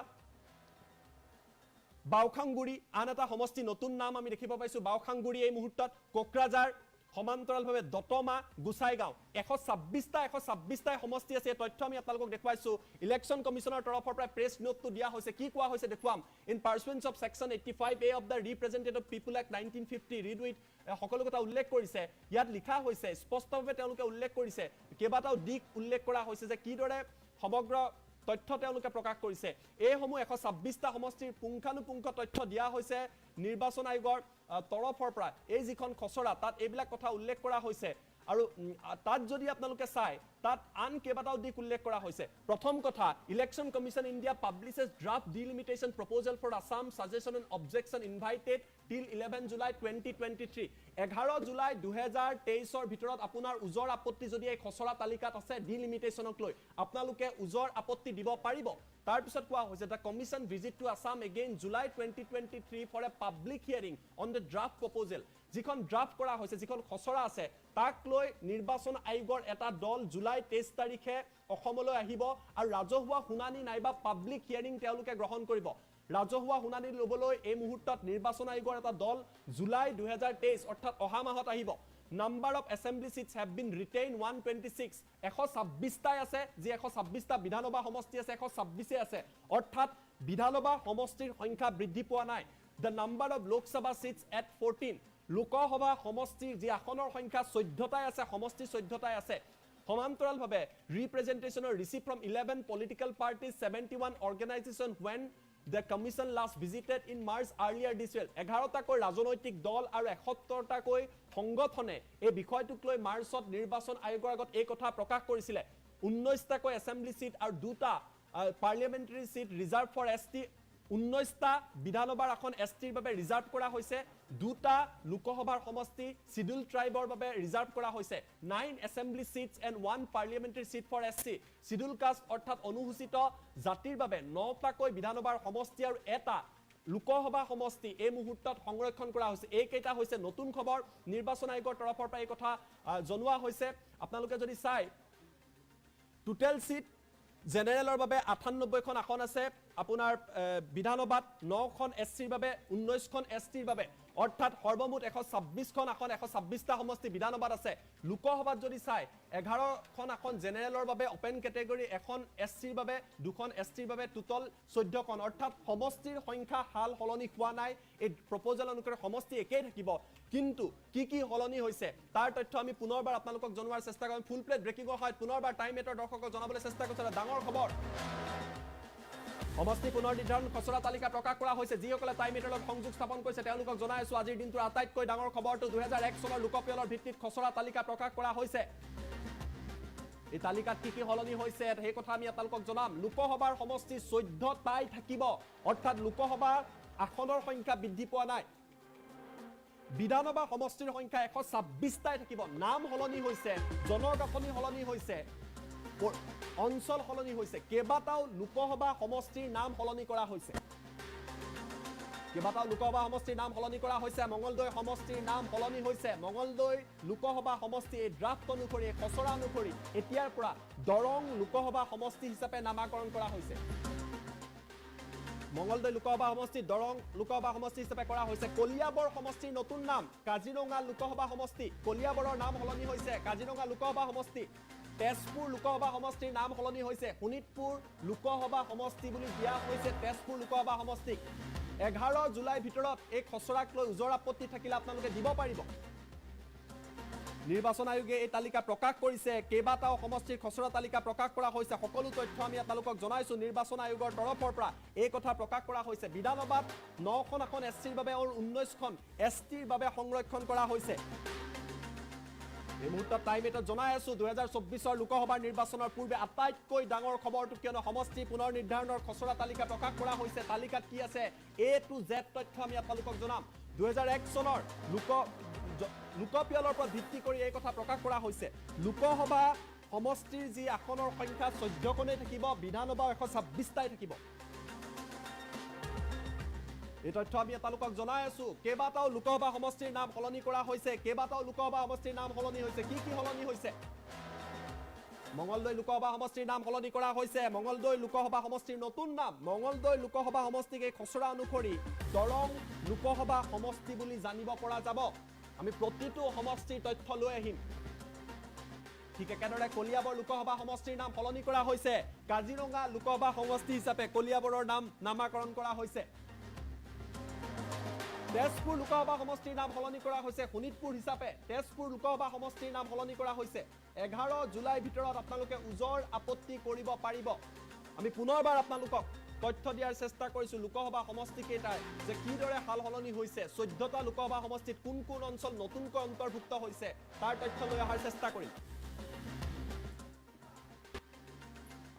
Baokhungri আন এটা সমষ্টি নতুন নাম আমি দেখিব পাইছোঁ বাওখাংগুৰি এই মুহূৰ্তত কোকৰাঝাৰ সমান্তৰালভাৱে দতমা গোসাইগাঁও 126টা সমষ্টি আছে এই তথ্য আমি আপোনালোকক দেখুৱাইছোঁ ইলেকশ্যন কমিছনৰ তৰফৰ পৰা প্ৰেছ নোটটো দিয়া হৈছে কি কোৱা হৈছে দেখুৱাম in pursuance of section 85A of the representative people act 1950 read with সকলো কথা উল্লেখ কৰিছে ইয়াত লিখা হৈছে স্পষ্টভাৱে তেওঁলোকে উল্লেখ কৰিছে কেইবাটাও দিক উল্লেখ কৰা হৈছে যে কিদৰে সমগ্ৰ তথ্য তেওঁলোকে প্ৰকাশ কৰিছে এইসমূহ 126টা সমষ্টিৰ পুংখানুপুংখ তথ্য দিয়া হৈছে নিৰ্বাচন আয়োগৰ তৰফৰ পৰা এই যিখন খচৰা তাত এইবিলাক কথা উল্লেখ কৰা হৈছে আৰু তাত যদি আপোনালোকে চাই তাত আন কেইবাটাও দিক উল্লেখ কৰা হৈছে প্ৰথম কথা election commission India publishes draft delimitation proposal for Assam suggestion and objection invited till 11 July 2023 11 July 2023 ভিতৰত আপোনাৰ উজৰ আপত্তি যদি এই খচৰা তালিকাত আছে ডিলিমিটেশ্যনক লৈ আপোনালোকে উজৰ আপত্তি দিব পাৰিব তাৰ পিছত কোৱা হৈছে the commission visit to Assam again July 2023 for a public hearing on the draft proposal যিখন ড্ৰাফট কৰা হৈছে যিখন খচৰা আছে তাক লৈ নিৰ্বাচন আয়োগৰ এটা দল জুলাই 23 তাৰিখে অসমলৈ আহিব আৰু ৰাজহুৱা শুনানি নাইবা পাব্লিক হিয়াৰিং তেওঁলোকে গ্ৰহণ কৰিব ৰাজহুৱা শুনানি ল'বলৈ এই মুহূৰ্তত নিৰ্বাচন আয়োগৰ এটা দল জুলাই 2023 অৰ্থাৎ অহা মাহত আহিব number of assembly seats have been retain 126 126টাই আছে যি 126টা বিধানসভা সমষ্টি আছে 126 আছে অৰ্থাৎ বিধানসভা সমষ্টিৰ সংখ্যা বৃদ্ধি পোৱা নাই the number of Lok Sabha seats at 14 Lok Sabha সমষ্টিৰ যি আসনৰ সংখ্যা 14টাই আছে সমষ্টি 14টাই আছে সমান্তৰালভাৱে ৰিপ্ৰেজেন্টেশ্যনৰ receive from 11 political parties 71 organisation when the commission last visited in March earlier this year 11টাকৈ ৰাজনৈতিক দল আৰু 71টাকৈ সংগঠনে এই বিষয়টোক লৈ মাৰ্চত নিৰ্বাচন আয়োগৰ আগত এই কথা প্ৰকাশ কৰিছিলে 19টাকৈ এছেম্বলি সিট আৰু দুটা parliamentary seat reserve for ST 19টা বিধানসভাৰ আসন এছটিৰ বাবে ৰিজাৰ্ভ কৰা হৈছে দুটা লোকসভাৰ সমষ্টি শিডিউল ট্ৰাইবৰ বাবে ৰিজাৰ্ভ কৰা হৈছে 9 assembly seats and 1 parliamentary seat for SC scheduled caste অৰ্থাৎ অনুসূচিত জাতিৰ বাবে 9টাকৈ বিধানসভাৰ সমষ্টি আৰু এটা লোকসভা সমষ্টি এই মুহূৰ্তত সংৰক্ষণ কৰা হৈছে এইকেইটা হৈছে নতুন খবৰ নিৰ্বাচন আয়োগৰ তৰফৰ পৰা এই কথা জনোৱা হৈছে আপোনালোকে যদি চাই টোটেল সিট জেনেৰেলৰ বাবে 98খন আসন আছে আপোনাৰ বিধানসভাত 9খন এছচিৰ বাবে 19খন এছটিৰ বাবে অৰ্থাৎ সৰ্বমুঠ 126খন আসন 126টা সমষ্টি বিধানসভাত আছে লোকসভাত যদি চাই 11খন আসন জেনেৰেলৰ বাবে ওপেন কেটেগৰী এখন এছচিৰ বাবে 2খন এছটিৰ বাবে টোটাল 14খন অৰ্থাৎ সমষ্টিৰ সংখ্যা হাল হলনি হোৱা নাই এই প্ৰপ'জাল অনুসৰি সমষ্টি একেই থাকিব কিন্তু কি হলনি হৈছে তাৰ তথ্য আমি পুনৰবাৰ আপোনালোকক জনোৱাৰ চেষ্টা কৰিম ফুল প্লেট ব্ৰেকিংৰ সহায়ত পুনৰবাৰ টাইম 8ৰ দৰ্শকক জনাবলৈ চেষ্টা কৰিছে ডাঙৰ খবৰ সমষ্টি পুনৰ নিৰ্ধাৰণ খচৰা তালিকা প্ৰকাশ কৰা হৈছে যিসকলে টাইম 8ৰ লগত সংযোগ স্থাপন কৰিছে তেওঁলোকক জনাই আছো আজিৰ দিনটোৰ আটাইতকৈ ডাঙৰ খবৰটো 2001 চনৰ লোকপিয়লৰ ভিত্তিত খচৰা তালিকা প্ৰকাশ কৰা হৈছে এই তালিকাত কি হলনি হৈছে সেই কথা আমি আপোনালোকক জনাম লোকসভাৰ সমষ্টি 14টাই থাকিব অৰ্থাৎ লোকসভাৰ আসনৰ সংখ্যা বৃদ্ধি পোৱা নাই বিধানসভা সমষ্টিৰ সংখ্যা 126টাই থাকিব নাম হলনি হৈছে জনগাঁথনি হলনি হৈছে অঞ্চল হলনি হৈছে কেবাটাও লোকসভা সমষ্টিৰ নাম হলনি কৰা হৈছে কেবাটাও লোকসভা সমষ্টিৰ নাম হলনি কৰা হৈছে মঙ্গলদৈ সমষ্টিৰ নাম হলনি হৈছে মঙ্গলদৈ লোকসভা সমষ্টি এই ড্ৰাফট অনুসৰি খচৰা অনুসৰি এতিয়াৰ পৰা দৰং লোকসভা সমষ্টি হিচাপে নামাকৰণ কৰা হৈছে মঙ্গলদৈ লোকসভা সমষ্টি দৰং লোকসভা সমষ্টি হিচাপে কৰা হৈছে কলিয়াবৰ সমষ্টিৰ নতুন নাম কাজিৰঙা লোকসভা সমষ্টি কলিয়াবৰৰ নাম হলনি হৈছে কাজিৰঙা লোকসভা সমষ্টি তেজপুৰ লোকসভা সমষ্টিৰ নাম হলনি হৈছে শোণিতপুৰ লোকসভা সমষ্টি বুলি দিয়া হৈছে তেজপুৰ লোকসভা সমষ্টিক 11 জুলাইৰ ভিতৰত এই খচৰাক লৈ উজৰ আপত্তি থাকিলে আপোনালোকে দিব পাৰিব নিৰ্বাচন আয়োগে এই তালিকা প্ৰকাশ কৰিছে কেবাটাও সমষ্টিৰ খচৰা তালিকা প্ৰকাশ কৰা হৈছে সকলো তথ্য আমি আপোনালোকক জনাইছো নিৰ্বাচন আয়োগৰ তৰফৰ পৰা এই কথা প্ৰকাশ কৰা হৈছে বিধানসভাত 9খন আসন এছচিৰ বাবে আৰু 19খন এছটিৰ বাবে সংৰক্ষণ কৰা হৈছে এই মুহূৰ্তত টাইম 8ত জনাই আছো 2024ৰ লোকসভাৰ নিৰ্বাচনৰ পূৰ্বে আটাইতকৈ ডাঙৰ খবৰটো কিয়নো সমষ্টি পুনৰ নিৰ্ধাৰণৰ খচৰা তালিকা প্ৰকাশ কৰা হৈছে তালিকাত কি আছে A to Z তথ্য আমি আপোনালোকক জনাম 2001 চনৰ লোকপিয়লৰ পৰা ভিত্তি কৰি এই কথা প্ৰকাশ কৰা হৈছে লোকসভা সমষ্টিৰ যি আসনৰ সংখ্যা 14খনেই থাকিব বিধানসভা 126টাই থাকিব এই তথ্য আমি আপোনালোকক জনাই আছো কেবাটাও লোকসভা সমষ্টিৰ নাম হলনি কৰা হৈছে কেবাটাও লোকসভা সমষ্টিৰ নাম হলনি হৈছে কি হলনি হৈছে মঙ্গলদৈ লোকসভা সমষ্টিৰ নাম হলনি কৰা হৈছে মঙ্গলদৈ লোকসভা সমষ্টিৰ নতুন নাম মঙ্গলদৈ লোকসভা সমষ্টিক এই খচৰা অনুসৰি দৰং লোকসভা সমষ্টি বুলি জানিব পৰা যাব আমি প্ৰতিটো সমষ্টিৰ তথ্য লৈ আহিম ঠিক একেদৰে কলিয়াবৰ লোকসভা সমষ্টিৰ নাম হলনি কৰা হৈছে কাজিৰঙা লোকসভা সমষ্টি হিচাপে কলিয়াবৰৰ নাম নামাকৰণ কৰা হৈছে তেজপুৰ লোকসভা সমষ্টিৰ নাম হলনি কৰা হৈছে শোণিতপুৰ হিচাপে তেজপুৰ লোকসভা সমষ্টিৰ নাম হলনি কৰা হৈছে 11 জুলাইৰ ভিতৰত আপোনালোকে উজৰ আপত্তি কৰিব পাৰিব আমি পুনৰবাৰ আপোনালোকক তথ্য দিয়াৰ চেষ্টা কৰিছো লোকসভা সমষ্টি কেইটাৰ যে কিদৰে হাল হলনি হৈছে 14টা লোকসভা সমষ্টিত কোন অঞ্চল নতুনকৈ অন্তৰ্ভুক্ত হৈছে তাৰ তথ্য লৈ অহাৰ চেষ্টা কৰিম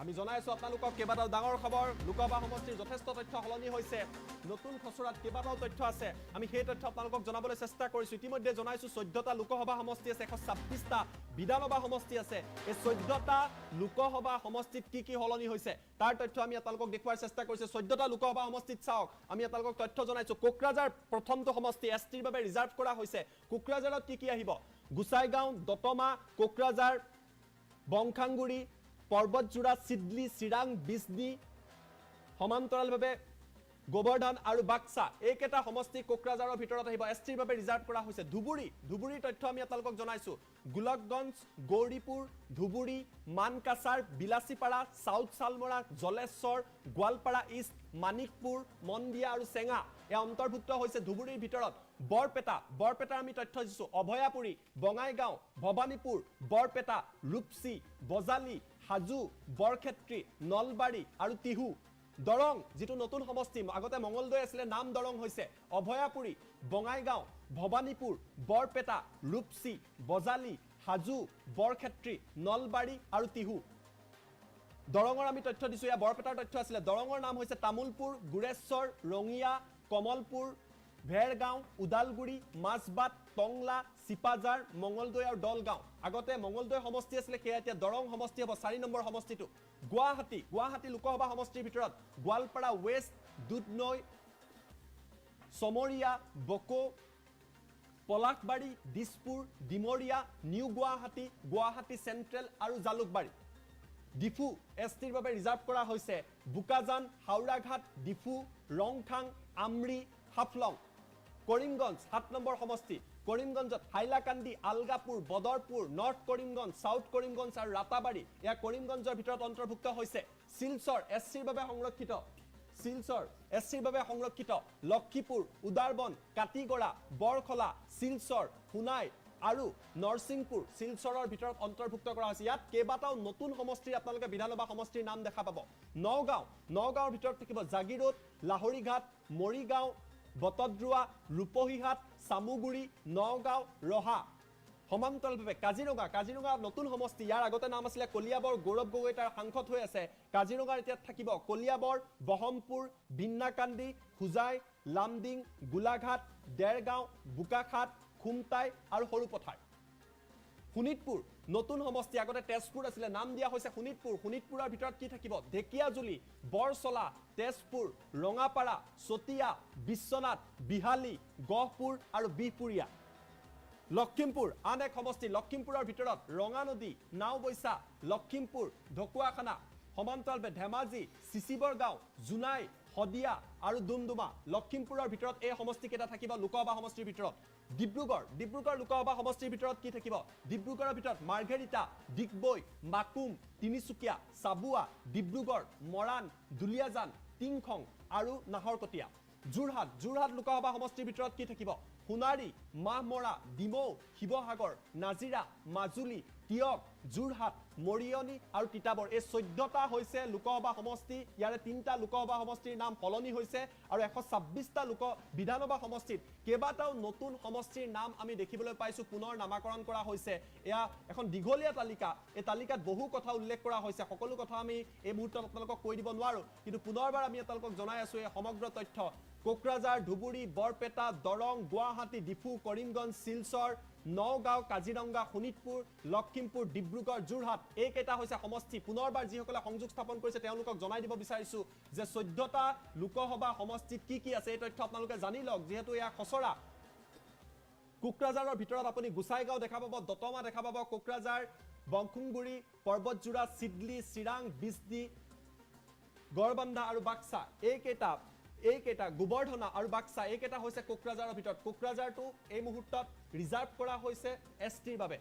আমি জনাইছো আপোনালোকক কেবাটাও ডাঙৰ খবৰ লোকসভা সমষ্টিৰ যথেষ্ট তথ্য হলনি হৈছে নতুন খচৰাত কেবাটাও তথ্য আছে আমি সেই তথ্য আপোনালোকক জনাবলৈ চেষ্টা কৰিছো ইতিমধ্যে জনাইছো 14টা লোকসভা সমষ্টি আছে 126টা বিধানসভা সমষ্টি আছে এই 14টা লোকসভা সমষ্টিত কি হলনি হৈছে তাৰ তথ্য আমি আপোনালোকক দেখুৱাৰ চেষ্টা কৰিছো 14টা লোকসভা সমষ্টিত চাওক আমি আপোনালোকক তথ্য জনাইছো কোকৰাঝাৰ প্ৰথমটো সমষ্টি এছটিৰ বাবে ৰিজাৰ্ভ কৰা হৈছে কোকৰাঝাৰত কি আহিব গুসাইগাঁও দতমা কোকৰাঝাৰ বংখাংগুৰি পৰ্বতজোৰা সিডলি চিৰাং বিজনি সমান্তৰালভাৱে গোবৰ্ধন আৰু বাক্সা এইকেইটা সমষ্টি কোকৰাঝাৰৰ ভিতৰত আহিব এছটিৰ বাবে ৰিজাৰ্ভ কৰা হৈছে ধুবুৰীৰ তথ্য আমি আপোনালোকক জনাইছো গোলকগঞ্জ গৌৰীপুৰ ধুবুৰী মানকাছাৰ বিলাসীপাৰা সাউথ সালমৰা জলেশ্বৰ গোৱালপাৰা ইষ্ট মানিকপুৰ মন্দিয়া আৰু চেঙা এই অন্তৰ্ভুক্ত হৈছে ধুবুৰীৰ ভিতৰত বৰপেটাৰ আমি তথ্য দিছো অভয়াপুৰী বঙাইগাঁও ভৱানীপুৰ বৰপেটা ৰূপসী বজালি হাজু বৰক্ষেত্ৰী নলবাৰী আৰু তিহু দৰং যেটো নতুন সমষ্টি আগতে মঙ্গলদৈ আছিল নাম দৰং হৈছে অভয়াপুৰী বঙাইগাঁও ভৱানীপুৰ বৰপেটা ৰূপসী বজালি হাজু বৰক্ষেত্ৰী নলবাৰী আৰু তিহু দৰঙৰ আমি তথ্য দিছো ইয়া বৰপেটাৰ তথ্য আছিল দৰঙৰ নাম হৈছে তামুলপুৰ গুৰেশ্বৰ ৰঙিয়া কমলপুৰ ভেৰগাঁও উদালগুৰি মাছবাট টংলা সিপাজাৰ মঙ্গলদৈ আৰু দলগাঁও আগতে মঙ্গলদৈ সমষ্টি আছিল সেয়া এতিয়া দৰং সমষ্টি হ'ব 4 নম্বৰ সমষ্টিটো গুৱাহাটী লোকসভা সমষ্টিৰ ভিতৰত Goalpara west Dudhnai Chamaria Boko Palasbari Dispur Dimoria new Guwahati central আৰু জালুকবাৰী ডিফু এছটিৰ বাবে ৰিজাৰ্ভ কৰা হৈছে বুকাজান হাওৰাঘাট ডিফু ৰংখাং আমৰি হাফলং কৰিমগঞ্জ 7 নম্বৰ সমষ্টি কৰিমগঞ্জত হাইলাকান্দি আলগাপুৰ বদৰপুৰ নৰ্থ কৰিমগঞ্জ সাউথ কৰিমগঞ্জ আৰু ৰাতাবাৰী এয়া কৰিমগঞ্জৰ ভিতৰত অন্তৰ্ভুক্ত হৈছে শিলচৰ এছচিৰ বাবে সংৰক্ষিত শিলচৰ এছচিৰ বাবে সংৰক্ষিত লক্ষীপুৰ উদাৰবন কাটিগড়া বৰখলা শিলচৰ সোনাই আৰু নৰসিংপুৰ শিলচৰৰ ভিতৰত অন্তৰ্ভুক্ত কৰা হৈছে ইয়াত কেইবাটাও নতুন সমষ্টিৰ আপোনালোকে বিধানসভা সমষ্টিৰ নাম দেখা পাব নগাঁৱৰ ভিতৰত থাকিব জাগিৰোড লাহৰীঘাট মৰিগাঁও বটদ্ৰুৱা ৰূপহীহাট সামুগুৰি নগাঁও ৰহা সমান্তৰালভাৱে কাজিৰঙা নতুন সমষ্টি ইয়াৰ আগতে নাম আছিলে কলিয়াবৰ গৌৰৱ গগৈ তাৰ সাংসদ হৈ আছে কাজিৰঙাৰ এতিয়া থাকিব কলিয়াবৰ বহমপুৰ বিন্নাকান্দি খুজাই লামডিং গোলাঘাট দেৰগাঁও বোকাখাট খুমটাই আৰু সৰুপথাৰ শোণিতপুৰ নতুন সমষ্টি আগতে তেজপুৰ আছিলে নাম দিয়া হৈছে শোণিতপুৰৰ ভিতৰত কি থাকিব ঢেকিয়াজুলি বৰচলা তেজপুৰ ৰঙাপাৰা চতিয়া বিশ্বনাথ বিহালী গহপুৰ আৰু বিহপুৰীয়া লক্ষীমপুৰ আন এক সমষ্টি লক্ষীমপুৰৰ ভিতৰত ৰঙানদী নাওবৈচা লক্ষীমপুৰ ঢকুৱাখানা সমান্তৰালভাৱে ধেমাজি চিচিবৰগাঁও জোনাই হদিয়া আৰু ডুমডুমা লক্ষীমপুৰৰ ভিতৰত এই সমষ্টি কেইটা থাকিব লোকসভা সমষ্টিৰ ভিতৰত ডিব্ৰুগড় লোকসভা সমষ্টিৰ ভিতৰত কি থাকিব ডিব্ৰুগড়ৰ ভিতৰত মাৰ্ঘেৰিটা ডিগবৈ মাকুম তিনিচুকীয়া চাবুৱা ডিব্ৰুগড় মৰাণ দুলিয়াজান টিংখং আৰু নাহৰকটীয়া যোৰহাট লোকসভা সমষ্টিৰ ভিতৰত কি থাকিব সোণাৰী মাহমৰা ডিমৌ শিৱসাগৰ নাজিৰা মাজুলী টিয়ক যোৰহাট মৰিয়নি আৰু তিতাবৰ এই 14টা হৈছে লোকসভা সমষ্টি ইয়াৰে 3টা লোকসভা সমষ্টিৰ নাম সলনি হৈছে আৰু 126টা বিধানসভা সমষ্টিত কেইবাটাও নতুন সমষ্টিৰ নাম আমি দেখিবলৈ পাইছো পুনৰ নামাকৰণ কৰা হৈছে এয়া এখন দীঘলীয়া তালিকা এই তালিকাত বহু কথা উল্লেখ কৰা হৈছে সকলো কথা আমি এই মুহূৰ্তত আপোনালোকক কৈ দিব নোৱাৰো কিন্তু পুনৰবাৰ আমি আপোনালোকক জনাই আছো এই সমগ্ৰ তথ্য কোকৰাঝাৰ ধুবুৰী বৰপেটা দৰং গুৱাহাটী ডিফু কৰিমগঞ্জ শিলচৰ নগাঁও কাজিৰঙা শোণিতপুৰ লক্ষীমপুৰ ডিব্ৰুগড় যোৰহাট এইকেইটা হৈছে সমষ্টি পুনৰবাৰ যিসকলে সংযোগ স্থাপন কৰিছে তেওঁলোকক জনাই দিব বিচাৰিছো যে 14টা লোকসভা সমষ্টিত কি আছে এই তথ্য আপোনালোকে জানি লওক যেহেতু এয়া খচৰা কোকৰাঝাৰৰ ভিতৰত আপুনি গুচাইগাঁও দেখা পাব দতমা দেখা পাব কোকৰাঝাৰ বংকুংগুৰি পৰ্বতজোৰা সিডলি চিৰাং বিজদি গড়বান্ধা আৰু বাক্সা এইকেইটা গোবৰ্ধনা আৰু বাক্সা এইকেইটা হৈছে কোকৰাঝাৰৰ ভিতৰত কোকৰাঝাৰটো এই মুহূৰ্তত ৰিজাৰ্ভ কৰা হৈছে এছটিৰ বাবে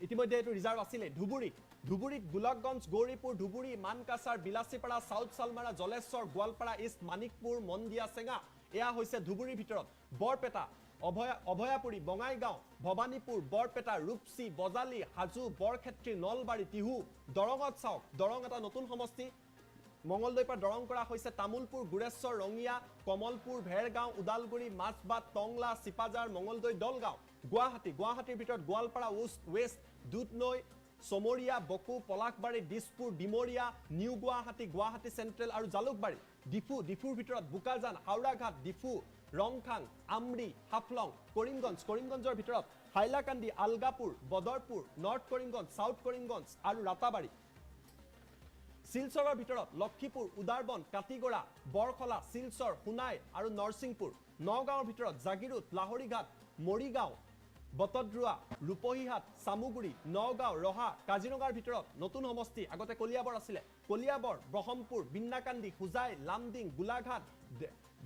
ইতিমধ্যে এইটো ৰিজাৰ্ভ আছিলে ধুবুৰীত গোলকগঞ্জ গৌৰীপুৰ ধুবুৰী মানকাছাৰ বিলাসীপাৰা সাউথ চালমাৰা জলেশ্বৰ গোৱালপাৰা ইষ্ট মানিকপুৰ মন্দিয়া চেঙা এয়া হৈছে ধুবুৰীৰ ভিতৰত বৰপেটা অভয়াপুৰী বঙাইগাঁও ভৱানীপুৰ বৰপেটা ৰূপসী বজালি হাজু বৰক্ষেত্ৰী নলবাৰী টিহু দৰঙত চাওক দৰং এটা নতুন সমষ্টি মঙ্গলদৈৰ পৰা দৰং কৰা হৈছে তামুলপুৰ গুৰেশ্বৰ ৰঙিয়া কমলপুৰ ভেৰগাঁও উদালগুৰি মাছবাট টংলা চিপাজাৰ মঙ্গলদৈ দলগাঁও গুৱাহাটীৰ ভিতৰত Goalpara west Dudhnai Chamaria Boko Palasbari Dispur Dimoria new Guwahati central আৰু জালুকবাৰী ডিফুৰ ভিতৰত বুকাজান হাওৰাঘাট ডিফু ৰংখাং আমৰি হাফলং কৰিমগঞ্জৰ ভিতৰত হাইলাকান্দি আলগাপুৰ বদৰপুৰ নৰ্থ কৰিমগঞ্জ সাউথ কৰিমগঞ্জ আৰু ৰাতাবাৰী শিলচৰৰ ভিতৰত লক্ষীপুৰ উদাৰবন কাটিগড়া বৰখলা শিলচৰ সোনাই আৰু নৰসিংপুৰ নগাঁৱৰ ভিতৰত জাগিৰোড লাহৰীঘাট মৰিগাঁও বটদ্ৰুৱা ৰূপহীহাট সামুগুৰি নগাঁও ৰহা কাজিৰঙাৰ ভিতৰত নতুন সমষ্টি আগতে কলিয়াবৰ আছিলে কলিয়াবৰ ব্ৰহ্মপুৰ বিন্নাকান্দি খুজাই লামডিং গোলাঘাট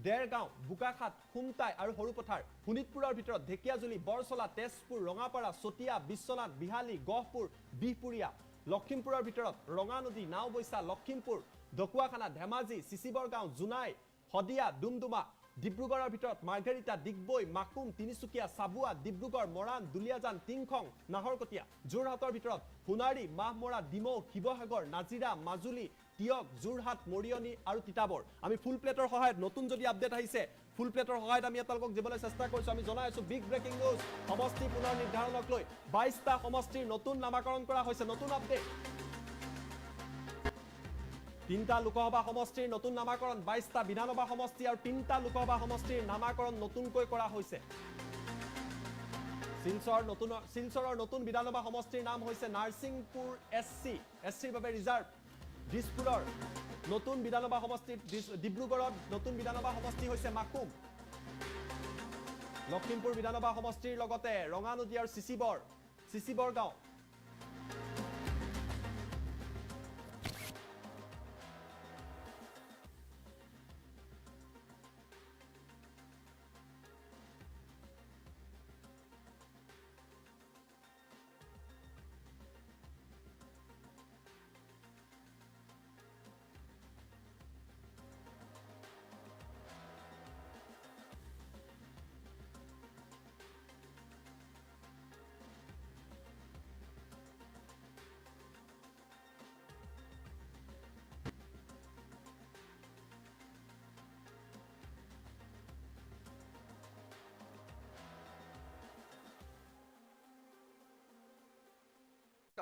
দেৰগাঁও বোকাখাট খুমটাই আৰু সৰুপথাৰ শোণিতপুৰৰ ভিতৰত ঢেকিয়াজুলি বৰচলা তেজপুৰ ৰঙাপাৰা চতিয়া বিশ্বনাথ বিহালী গহপুৰ বিহপুৰীয়া লক্ষীমপুৰৰ ভিতৰত ৰঙানদী নাওবৈচা লক্ষীমপুৰ ঢকুৱাখানা ধেমাজি চিচিবৰগাঁও জোনাই হদিয়া ডুমডুমা ডিব্ৰুগড়ৰ ভিতৰত মাৰ্ঘেৰিটা ডিগবৈ মাকুম তিনিচুকীয়া চাবুৱা ডিব্ৰুগড় মৰাণ দুলিয়াজান টিংখং নাহৰকটীয়া যোৰহাটৰ ভিতৰত সোণাৰী মাহমৰা ডিমৌ শিৱসাগৰ নাজিৰা মাজুলী টিয়ক যোৰহাট মৰিয়নি আৰু তিতাবৰ আমি ফুল প্লেটৰ সহায়ত নতুন যদি আপডেট আহিছে ফুল প্লেটৰ সহায়ত আমি আপোনালোকক দিবলৈ চেষ্টা কৰিছো আমি জনাই আছো বিগ ব্ৰেকিং নিউজ সমষ্টি পুনৰ নিৰ্ধাৰণক লৈ 22টা সমষ্টিৰ নতুন নামাকৰণ কৰা হৈছে নতুন আপডেট 3টা লোকসভা সমষ্টিৰ নতুন নামাকৰণ 22টা বিধানসভা সমষ্টি আৰু 3টা লোকসভা সমষ্টিৰ নামাকৰণ নতুনকৈ কৰা হৈছে শিলচৰৰ নতুন বিধানসভা সমষ্টিৰ নাম হৈছে নাৰসিংপুৰ এছচিৰ বাবে ৰিজাৰ্ভ দিছপুৰৰ নতুন বিধানসভা সমষ্টি ডিব্ৰুগড়ত নতুন বিধানসভা সমষ্টি হৈছে মাকুম লক্ষীমপুৰ বিধানসভা সমষ্টিৰ লগতে ৰঙানদী আৰু চিচিবৰগাঁও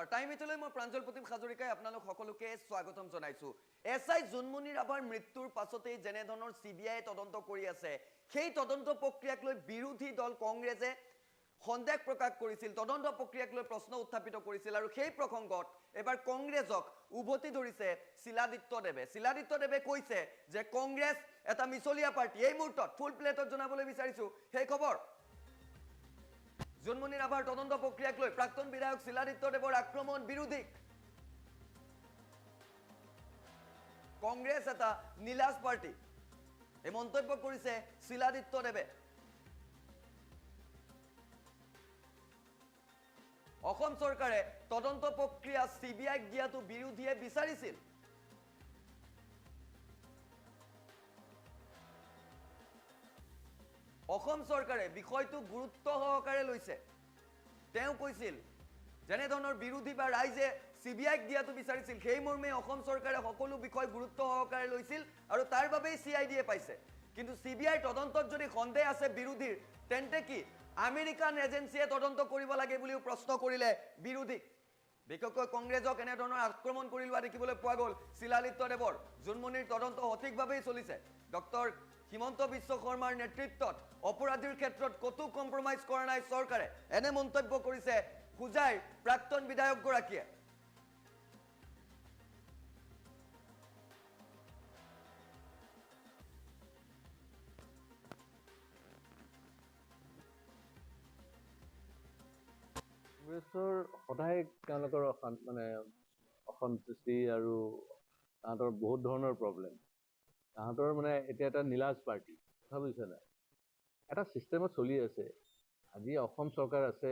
নমস্কাৰ টাইম8লৈ মই প্ৰাঞ্জল প্ৰতীম হাজৰিকাই আপোনালোক সকলোকে স্বাগতম জনাইছো এছআই জুনমণি ৰাভাৰ মৃত্যুৰ পাছতেই যেনে ধৰণৰ সিবিআই তদন্ত কৰি আছে সেই তদন্ত প্ৰক্ৰিয়াক লৈ বিৰোধী দল কংগ্ৰেছে সন্দেহ প্ৰকাশ কৰিছিল তদন্ত প্ৰক্ৰিয়াক লৈ প্ৰশ্ন উত্থাপিত কৰিছিল আৰু সেই প্ৰসংগত এবাৰ কংগ্ৰেছক উভতি ধৰিছে শিলাদিত্যদেৱে কৈছে যে কংগ্ৰেছ এটা মিছলীয়া পাৰ্টি এই মুহূৰ্তত ফুল প্লেটত জনাবলৈ বিচাৰিছো সেই খবৰ জুনমণি ৰাভাৰ তদন্ত প্ৰক্ৰিয়াক লৈ প্ৰাক্তন বিধায়ক শিলাদিত্যদেৱৰ আক্ৰমণ বিৰোধী কংগ্ৰেছ এটা নীলাজ পাৰ্টি এই মন্তব্য কৰিছে শিলাদিত্যদেৱে অসম চৰকাৰে তদন্ত প্ৰক্ৰিয়া সিবিআইক দিয়াটো বিৰোধীয়ে বিচাৰিছিল অসম চৰকাৰে বিষয়টো গুৰুত্ব সহকাৰে লৈছে তেওঁ কৈছিল যেনে ধৰণৰ বিৰোধী বা ৰাইজে সিবিআইক দিয়াটো বিচাৰিছিল সেই মৰ্মে অসম চৰকাৰে সকলো বিষয় গুৰুত্ব সহকাৰে লৈছিল আৰু তাৰ বাবেই সিআইডিয়ে পাইছে কিন্তু সিবিআই তদন্তত যদি সন্দেহ আছে বিৰোধীৰ তেন্তে কি আমেৰিকান এজেন্সিয়ে তদন্ত কৰিব লাগে বুলিও প্ৰশ্ন কৰিলে বিৰোধী বিশেষকৈ কংগ্ৰেছক এনে ধৰণৰ আক্ৰমণ কৰি লোৱা দেখিবলৈ পোৱা গ'ল শিলাদিত্যদেৱৰ জুনমণিৰ তদন্ত সঠিকভাৱেই চলিছে ডক্টৰ হিমন্ত বিশ্ব শৰ্মাৰ নেতৃত্বত অপৰাধীৰ ক্ষেত্ৰত কতো কম্প্ৰমাইজ কৰা নাই চৰকাৰে এনে মন্তব্য কৰিছে খুজাইৰ প্ৰাক্তন বিধায়কগৰাকীয়ে কংগ্ৰেছৰ সদায় তেওঁলোকৰ মানে অসন্তুষ্টি আৰু তাহাঁতৰ বহুত ধৰণৰ প্ৰব্লেম তাহাঁতৰ মানে এতিয়া এটা নীলাজ পাৰ্টি কথা বুজিছে নাই এটা ছিষ্টেমত চলি আছে আজি অসম চৰকাৰ আছে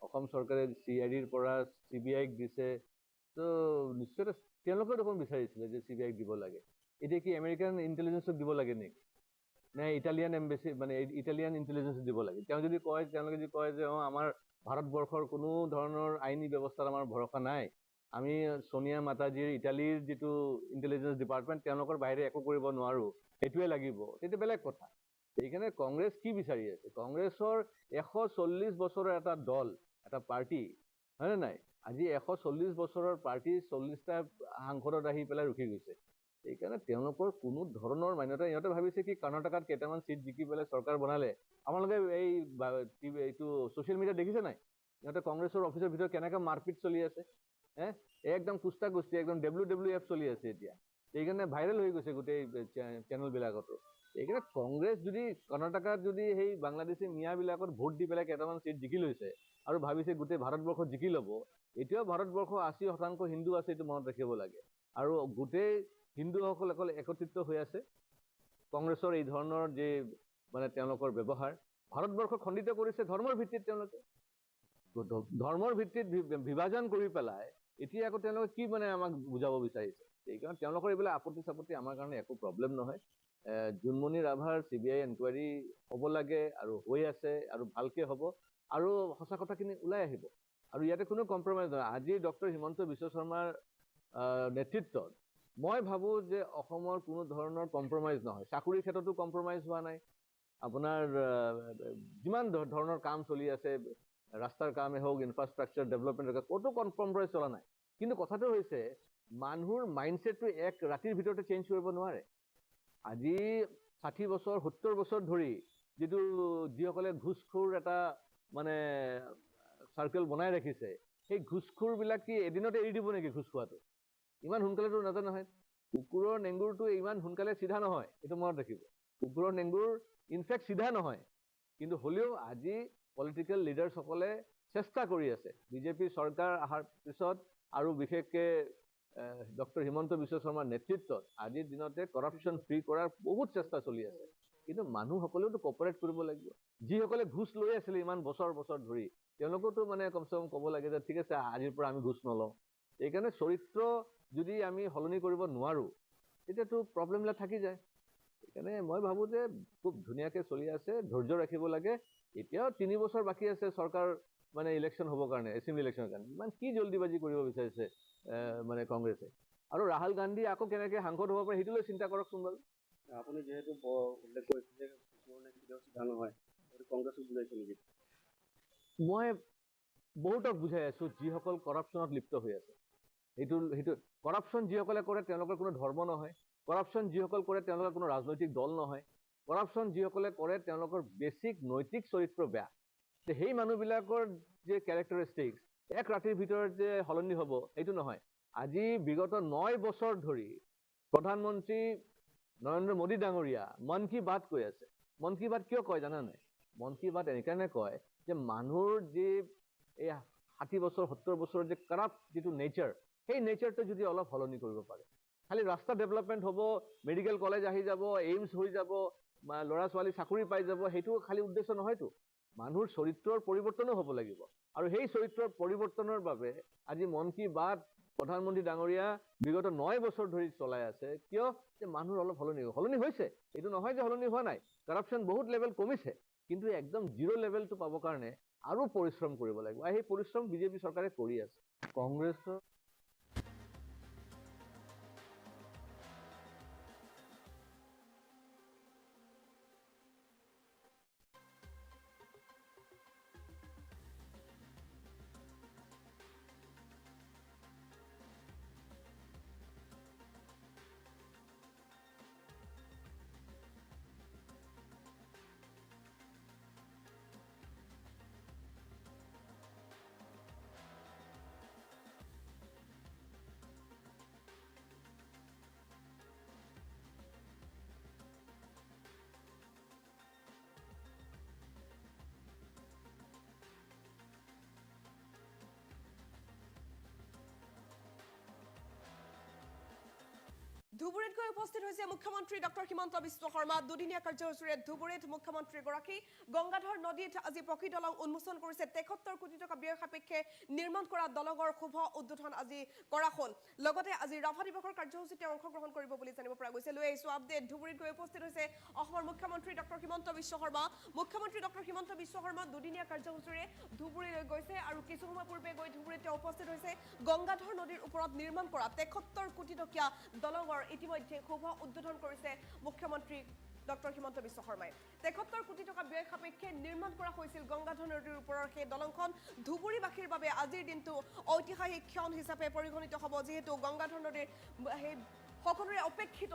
অসম চৰকাৰে চিআইডিৰ পৰা সিবিআইক দিছে তো নিশ্চয় তেওঁলোকেও দেখোন বিচাৰিছিলে যে সিবিআইক দিব লাগে এতিয়া কি আমেৰিকান ইণ্টেলিজেন্সক দিব লাগে নেকি নে ইটালিয়ান এম্বেচি মানে ইটালিয়ান ইণ্টেলিজেন্স দিব লাগে তেওঁলোকে যদি কয় যে আমাৰ ভাৰতবৰ্ষৰ কোনো ধৰণৰ আইনী ব্যৱস্থাত আমাৰ ভৰসা নাই আমি সোনিয়া মাতাজীৰ ইটালীৰ যিটো ইণ্টেলিজেন্স ডিপাৰ্টমেণ্ট তেওঁলোকৰ বাহিৰে একো কৰিব নোৱাৰো এইটোৱে লাগিব তেতিয়া বেলেগ কথা এইকাৰণে কংগ্ৰেছ কি বিচাৰি আছে কংগ্ৰেছৰ 140 বছৰৰ এটা দল এটা পাৰ্টি হয়নে নাই আজি 140 বছৰৰ পাৰ্টি 40টা সাংসদত আহি পেলাই ৰখি গৈছে এইকাৰণে তেওঁলোকৰ কোনো ধৰণৰ মান্যতা ইহঁতে ভাবিছে কি কৰ্ণাটকাত কেইটামান চিট জিকি পেলাই চৰকাৰ বনালে আপোনালোকে এইটো ছ'চিয়েল মিডিয়াত দেখিছে নাই ইহঁতে কংগ্ৰেছৰ অফিচৰ ভিতৰত কেনেকৈ মাৰপিট চলি আছে একদম কুস্তা কুস্তি একদম WWF চলি আছে এতিয়া এইকাৰণে ভাইৰেল হৈ গৈছে গোটেই চেনেলবিলাকতো এইকাৰণে কংগ্ৰেছ যদি কৰ্ণাটকাত যদি সেই বাংলাদেশী মিয়াবিলাকত ভোট দি পেলাই কেইটামান চিট জিকি লৈছে আৰু ভাবিছে গোটেই ভাৰতবৰ্ষত জিকি ল'ব এতিয়াও ভাৰতবৰ্ষ 80% হিন্দু আছে এইটো মনত ৰাখিব লাগে আৰু গোটেই হিন্দুসকল অকল একত্ৰিত হৈ আছে কংগ্ৰেছৰ এই ধৰণৰ যে মানে তেওঁলোকৰ ব্যৱহাৰ ভাৰতবৰ্ষ খণ্ডিত কৰিছে ধৰ্মৰ ভিত্তিত তেওঁলোকে ধৰ্মৰ ভিত্তিত বিভাজন কৰি পেলাই এতিয়া আকৌ তেওঁলোকে কি মানে আমাক বুজাব বিচাৰিছে এইকাৰণে তেওঁলোকৰ এইবিলাক আপত্তি আমাৰ কাৰণে একো প্ৰব্লেম নহয় জুনমণি ৰাভাৰ সিবিআই এনকুৱাৰী হ'ব লাগে আৰু হৈ আছে আৰু ভালকে হ'ব আৰু সঁচা কথাখিনি ওলাই আহিব আৰু ইয়াতে কোনো কম্প্ৰমাইজ নহয় আজি ডক্টৰ হিমন্ত বিশ্ব শৰ্মাৰ নেতৃত্বত মই ভাবোঁ যে অসমৰ কোনো ধৰণৰ কম্প্ৰমাইজ নহয় চাকৰিৰ ক্ষেত্ৰতো কম্প্ৰমাইজ হোৱা নাই আপোনাৰ যিমান ধৰণৰ কাম চলি আছে ৰাস্তাৰ কামেই হওক ইনফ্ৰাষ্ট্ৰাকচাৰ ডেভেলপমেণ্ট ক'তো কম্প্ৰমাইজ চলা নাই কিন্তু কথাটো হৈছে মানুহৰ মাইণ্ডছেটটো এক ৰাতিৰ ভিতৰতে চেঞ্জ কৰিব নোৱাৰে আজি 60 বছৰ 70 বছৰ ধৰি যিসকলে ঘুষখোৰ এটা মানে চাৰ্কেল বনাই ৰাখিছে সেই ঘুষখোৰবিলাক কি এদিনতে এৰি দিব নেকি ঘুষ খোৱাটো ইমান সোনকালেতো নাজানে নহয় কুকুৰৰ নেংগুৰটো ইমান সোনকালে চিধা নহয় এইটো মনত ৰাখিব কুকুৰৰ নেংগুৰ ইনফেক্ট চিধা নহয় কিন্তু হ'লেও আজি পলিটিকেল লিডাৰ্ছসকলে চেষ্টা কৰি আছে বিজেপি চৰকাৰ অহাৰ পিছত আৰু বিশেষকৈ ডক্টৰ হিমন্ত বিশ্ব শৰ্মাৰ নেতৃত্বত আজিৰ দিনতে কৰাপশ্যন ফ্ৰী কৰাৰ বহুত চেষ্টা চলি আছে কিন্তু মানুহসকলেওতো কপাৰেট কৰিব লাগিব যিসকলে ঘুষ লৈ আছিলে ইমান বছৰ ধৰি তেওঁলোকেওতো মানে কমচে কম ক'ব লাগে যে ঠিক আছে আজিৰ পৰা আমি ঘুষ নলওঁ এইকাৰণে চৰিত্ৰ যদি আমি সলনি কৰিব নোৱাৰোঁ তেতিয়াতো প্ৰব্লেমবিলাক থাকি যায় সেইকাৰণে মই ভাবোঁ যে খুব ধুনীয়াকৈ চলি আছে ধৈৰ্য ৰাখিব লাগে এতিয়াও 3 বছৰ বাকী আছে চৰকাৰ মানে ইলেকশ্যন হ'বৰ কাৰণে এছেম্বলি ইলেকশ্যনৰ কাৰণে ইমান কি জলদিবাজি কৰিব বিচাৰিছে মানে কংগ্ৰেছে আৰু ৰাহুল গান্ধী আকৌ কেনেকৈ সাংসদ হ'ব পাৰে সেইটোলৈ চিন্তা কৰকচোন বাৰু আপুনি যিহেতু উল্লেখ কৰিছে যে কিছুমানে কেতিয়াও চিধা নহয় কংগ্ৰেছক বুজাইছে নেকি মই বহুতক বুজাই আছোঁ যিসকল কৰাপশ্যনত লিপ্ত হৈ আছে। সেইটো কৰাপশ্যন যিসকলে কৰে তেওঁলোকৰ কোনো ধৰ্ম নহয়, কৰাপশ্যন যিসকল কৰে তেওঁলোকৰ কোনো ৰাজনৈতিক দল নহয়, কৰাপশ্যন যিসকলে কৰে তেওঁলোকৰ বেছিক নৈতিক চৰিত্ৰ বেয়া। সেই মানুহবিলাকৰ যে কেৰেক্টাৰিষ্টিক্স এক ৰাতিৰ ভিতৰত যে সলনি হ'ব এইটো নহয়। আজি বিগত 9 বছৰ ধৰি প্ৰধানমন্ত্ৰী নৰেন্দ্ৰ মোদী ডাঙৰীয়া মন কী বাত কৈ আছে। মন কী বাত কিয় কয় জানা নাই? মন কী বাত এনেকাৰণে কয় যে মানুহৰ যে এই 60 বছৰ 70 বছৰৰ যে কাৰাপ্ট যিটো নেচাৰ, সেই নেচাৰটো যদি অলপ সলনি কৰিব পাৰে, খালি ৰাস্তা ডেভেলপমেণ্ট হ'ব, মেডিকেল কলেজ আহি যাব, এইমছ হৈ যাব, ল'ৰা ছোৱালী চাকৰি পাই যাব, সেইটো খালি উদ্দেশ্য নহয়তো। মানুহৰ চৰিত্ৰৰ পৰিৱৰ্তনো হ'ব লাগিব। আৰু সেই চৰিত্ৰৰ পৰিৱৰ্তনৰ বাবে আজি মন কী বাত প্ৰধানমন্ত্ৰী ডাঙৰীয়া বিগত 9 বছৰ ধৰি চলাই আছে। কিয়? যে মানুহৰ অলপ সলনি হৈছে। এইটো নহয় যে সলনি হোৱা নাই, কৰাপশ্যন বহুত লেভেল কমিছে, কিন্তু একদম জিৰ' লেভেলটো পাবৰ কাৰণে আৰু পৰিশ্ৰম কৰিব লাগিব। আৰু সেই পৰিশ্ৰম বিজেপি চৰকাৰে কৰি আছে। কংগ্ৰেছৰ ধুবুৰীত গৈ উপস্থিত হৈছে মুখ্যমন্ত্ৰী ডক্টৰ হিমন্ত বিশ্ব শৰ্মা। দুদিনীয়া কাৰ্যসূচীৰে ধুবুৰীত মুখ্যমন্ত্ৰীগৰাকী গংগাধৰ নদীত আজি পকী দলং উন্মোচন কৰিছে। 73 কোটি টকা ব্যয় সাপেক্ষে নিৰ্মাণ কৰা দলঙৰ শুভ উদ্বোধন আজি কৰা হ'ল। লগতে আজি ৰাভা দিৱসৰ কাৰ্যসূচীতে অংশগ্ৰহণ কৰিব বুলি জানিব পৰা গৈছে। লৈ আহিছো আপডেট। ধুবুৰীত গৈ উপস্থিত হৈছে অসমৰ মুখ্যমন্ত্ৰী ডক্টৰ হিমন্ত বিশ্ব শৰ্মা। মুখ্যমন্ত্ৰী ডক্টৰ হিমন্ত বিশ্ব শৰ্মা দুদিনীয়া কাৰ্যসূচীৰে ধুবুৰীলৈ গৈছে আৰু কিছু সময় পূৰ্বে গৈ ধুবুৰীত তেওঁ উপস্থিত হৈছে গংগাধৰ নদীৰ ওপৰত নিৰ্মাণ কৰা 73 কোটি টকীয়া দলঙৰ ইতিমধ্যে শুভ উদ্বোধন কৰিছে মুখ্যমন্ত্ৰী ডক্টৰ হিমন্ত বিশ্ব শৰ্মাই। 73 কোটি টকা ব্যয় সাপেক্ষে নিৰ্মাণ কৰা হৈছিল গংগাধৰ নদীৰ ওপৰৰ সেই দলংখন। ধুবুৰীবাসীৰ বাবে আজিৰ দিনটো ঐতিহাসিক ক্ষণ হিচাপে পৰিগণিত হ'ব, যিহেতু গংগাধৰ নদীৰ সেই সকলোৰে অপেক্ষিত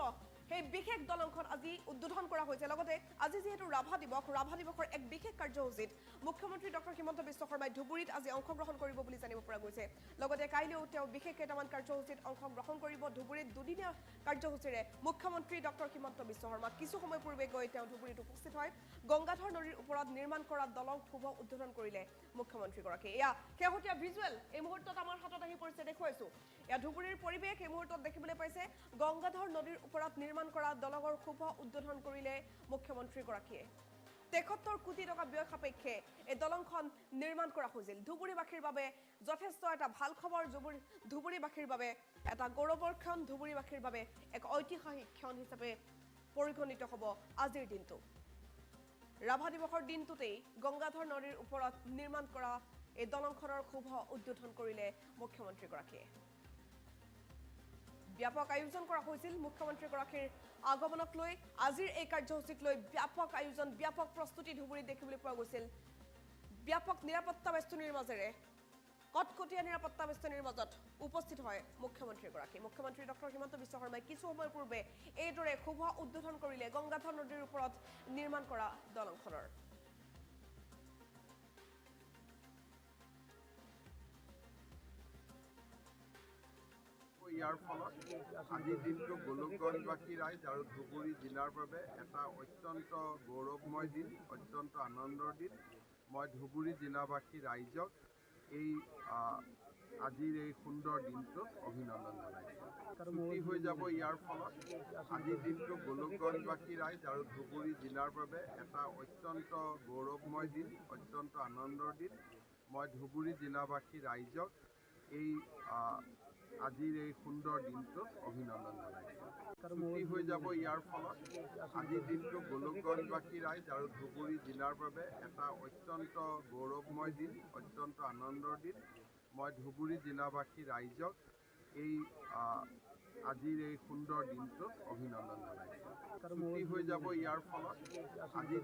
সেই বিশেষ দলংখন আজি উদ্বোধন কৰা হৈছে। লগতে আজি যিহেতু ৰাভা দিৱসৰ এক বিশেষ কাৰ্যসূচীত মুখ্যমন্ত্ৰী ডক্টৰ হিমন্ত বিশ্ব শৰ্মাই ধুবুৰীত আজি অংশগ্ৰহণ কৰিব বুলি জানিব পৰা গৈছে। লগতে কাইলৈও তেওঁ বিশেষ কেইটামান কাৰ্যসূচীত অংশগ্ৰহণ কৰিব। ধুবুৰীত দুদিনীয়া কাৰ্যসূচীৰে মুখ্যমন্ত্ৰী ডক্টৰ হিমন্ত বিশ্ব শৰ্মা কিছু সময় পূৰ্বে গৈ তেওঁ ধুবুৰীত উপস্থিত হয়। গংগাধৰ নদীৰ ওপৰত নিৰ্মাণ কৰা দলং শুভ উদ্বোধন কৰিলে মুখ্যমন্ত্ৰীগৰাকীয়ে। এয়া শেহতীয়া ভিজুৱেল এই মুহূৰ্তত আমাৰ হাতত আহি পৰিছে, দেখুৱাইছো। এয়া ধুবুৰীৰ পৰিৱেশ এই মুহূৰ্তত দেখিবলৈ পাইছে। গংগাধৰ নদীৰ ওপৰত নিৰ্মাণ কৰা দলঙৰ শুভ উদ্বোধন কৰিলে মুখ্যমন্ত্ৰীগৰাকীয়ে। 73 কোটি টকা ব্যয় সাপেক্ষে এই দলংখন নিৰ্মাণ কৰা হৈছিল। ধুবুৰীবাসীৰ বাবে যথেষ্ট এটা ভাল খবৰ, ধুবুৰীবাসীৰ বাবে এটা গৌৰৱৰ ক্ষণ, ধুবুৰীবাসীৰ বাবে এক ঐতিহাসিক ক্ষণ হিচাপে পৰিগণিত হ'ব আজিৰ দিনটো। ৰাভা দিৱসৰ দিনটোতেই গংগাধৰ নদীৰ ওপৰত নিৰ্মাণ কৰা এই দলংখনৰ শুভ উদ্বোধন কৰিলে মুখ্যমন্ত্ৰীগৰাকীয়ে। ব্যাপক আয়োজন কৰা হৈছিল মুখ্যমন্ত্ৰীগৰাকীৰ আগমনক লৈ। আজিৰ এই কাৰ্যসূচীক লৈ ব্যাপক আয়োজন, ব্যাপক প্ৰস্তুতি ধুবুৰীত দেখিবলৈ পোৱা গৈছিল। ব্যাপক নিৰাপত্তা বেষ্টনীৰ মাজেৰে, কটকটীয়া নিৰাপত্তা বেষ্টনীৰ মাজত উপস্থিত হয় মুখ্যমন্ত্ৰীগৰাকী। মুখ্যমন্ত্ৰী ডক্টৰ হিমন্ত বিশ্ব শৰ্মাই কিছু সময় পূৰ্বে এইদৰে শুভ উদ্বোধন কৰিলে গংগাধৰ নদীৰ ওপৰত নিৰ্মাণ কৰা দলংখনৰ। ইয়াৰ ফলত আজিৰ দিনটো গোলকগঞ্জবাসী ৰাইজ আৰু ধুবুৰী জিলাৰ বাবে এটা অত্যন্ত গৌৰৱময় দিন, অত্যন্ত আনন্দৰ দিন। মই ধুবুৰী জিলাবাসী ৰাইজক এই আজিৰ এই সুন্দৰ দিনটোত অভিনন্দন জনাইছোঁ। ছুটি হৈ যাব ইয়াৰ ফলত আজিৰ দিনটো গোলকগঞ্জবাসী ৰাইজ আৰু ধুবুৰী জিলাৰ বাবে এটা অত্যন্ত গৌৰৱময় দিন, অত্যন্ত আনন্দৰ দিন। মই ধুবুৰী জিলাবাসী ৰাইজক এই আজিৰ এই সুন্দৰ দিনটোত অভিনন্দন জনাইছোঁ। ছুটি হৈ যাব ইয়াৰ ফলত আজিৰ দিনটো গোলকগঞ্জবাসী ৰাইজ আৰু ধুবুৰী জিলাৰ বাবে এটা অত্যন্ত গৌৰৱময় দিন, অত্যন্ত আনন্দৰ দিন। মই ধুবুৰী জিলাবাসী ৰাইজক এই আজিৰ এই সুন্দৰ দিনটোত অভিনন্দন জনাইছোঁ। ছুটি হৈ যাব ইয়াৰ ফলত আজিৰ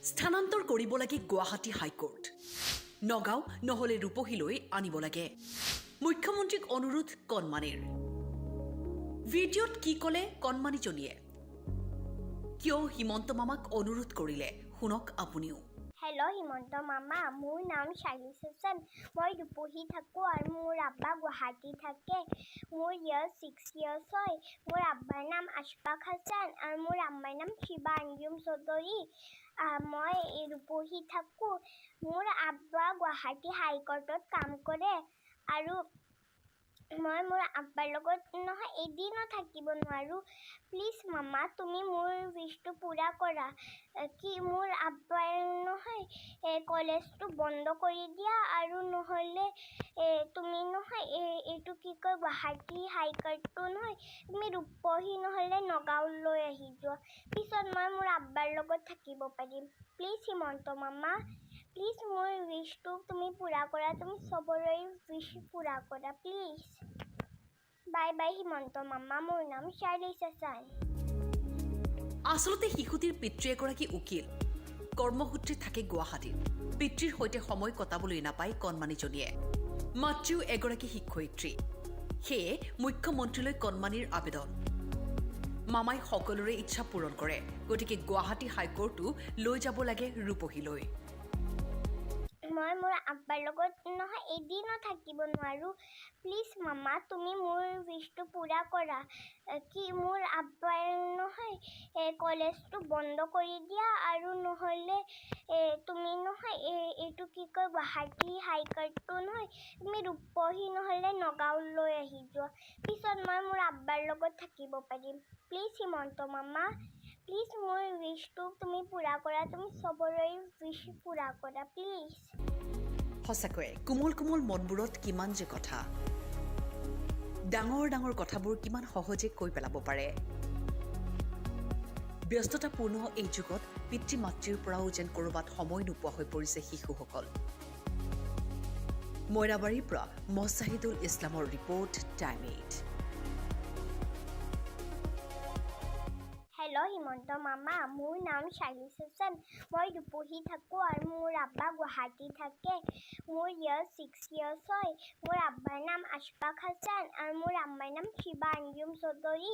স্থানান্তৰ কৰিব লাগে গুৱাহাটী হাইকোৰ্ট নগাঁও নহলে ৰূপহীলৈ আনিব লাগে মুখ্যমন্ত্ৰীক অনুৰোধ কণমানিৰ ভিডিঅ'ত কি ক'লে কণমানিজনীয়ে কিয় হিমন্ত মামাক অনুৰোধ কৰিলে শুনক আপুনিও হেল্ল' হিমন্ত মামা মোৰ নাম শাইলি হাছান মই ৰূপহী থাকোঁ আৰু মোৰ আব্বা গুৱাহাটী থাকে মোৰ ইয়াৰ 6 years হয় মোৰ আব্বাৰ নাম আশফাক হাছান আৰু মোৰ আম্মাৰ নাম শিবা আঞ্জুম চৌধুৰী মই ৰূপহী থাকোঁ মোৰ আব্বা গুৱাহাটী হাইকোৰ্টত কাম কৰে আৰু মই মোৰ আব্বাৰ লগত নহয় এদিনো থাকিব নোৱাৰোঁ প্লিজ মামা তুমি মোৰ উইচটো পূৰা কৰা কি মোৰ আব্বাৰ নহয় কলেজটো বন্ধ কৰি দিয়া আৰু নহ'লে তুমি নহয় এইটো কি কয় গুৱাহাটী হাইকোৰ্টটো নহয় তুমি ৰূপহী নহ'লে নগাঁৱলৈ আহি যোৱা পিছত মই মোৰ আব্বাৰ লগত থাকিব পাৰিম প্লিজ হিমন্ত মামা প্লিজ মোৰ উইচটো তুমি পূৰা কৰা তুমি চবৰে উইচ পূৰা কৰা প্লিজ বাই বাই হিমন্ত মামা মোৰ নাম শাইলি হাছান আচলতে শিশুটিৰ পিতৃ এগৰাকী উকিল কৰ্মসূত্ৰে থাকে গুৱাহাটীত পিতৃৰ সৈতে সময় কটাবলৈ নাপায় কণমানিজনীয়ে মাতৃও এগৰাকী শিক্ষয়িত্ৰী সেয়ে মুখ্যমন্ত্ৰীলৈ কণমানিৰ আবেদন মামাই সকলোৰে ইচ্ছা পূৰণ কৰে গতিকে গুৱাহাটী হাইকোৰ্টো লৈ যাব লাগে ৰূপহীলৈ মই মোৰ আব্বাৰ লগত নহয় এদিনো থাকিব নোৱাৰোঁ প্লিজ মামা তুমি মোৰ উইচটো পূৰা কৰা কি মোৰ আব্বাৰ নহয় কলেজটো বন্ধ কৰি দিয়া আৰু নহ'লে তুমি নহয় এইটো কি কয় গুৱাহাটী হাইকোৰ্টটো নহয় তুমি ৰূপহী নহ'লে নগাঁৱলৈ আহি যোৱা পিছত মই মোৰ আব্বাৰ লগত থাকিব পাৰিম প্লিজ হিমন্ত মামা প্লিজ মোৰ উইচটো তুমি পূৰা কৰা তুমি চবৰে উইচ পূৰা কৰা প্লিজ সঁচাকৈয়ে কোমল কোমল মনবোৰত কিমান যে কথা ডাঙৰ ডাঙৰ কথাবোৰ কিমান সহজে কৈ পেলাব পাৰে ব্যস্ততাপূৰ্ণ এই যুগত পিতৃ মাতৃৰ পৰাও যেন ক'ৰবাত সময় নোপোৱা হৈ পৰিছে শিশুসকল মইৰাবাৰীৰ পৰা মছাহিদুল ইছলামৰ ৰিপৰ্ট টাইম 8 হেল্ল' হিমন্ত মামা মোৰ নাম শাইলি হাছান মই ৰূপহী থাকোঁ আৰু মোৰ আব্বা গুৱাহাটী থাকে মোৰ ইয়াৰ 6 years হয় মোৰ আব্বাৰ নাম আশফাক হাছান আৰু মোৰ আম্মাৰ নাম শিবা আঞ্জুম চৌধুৰী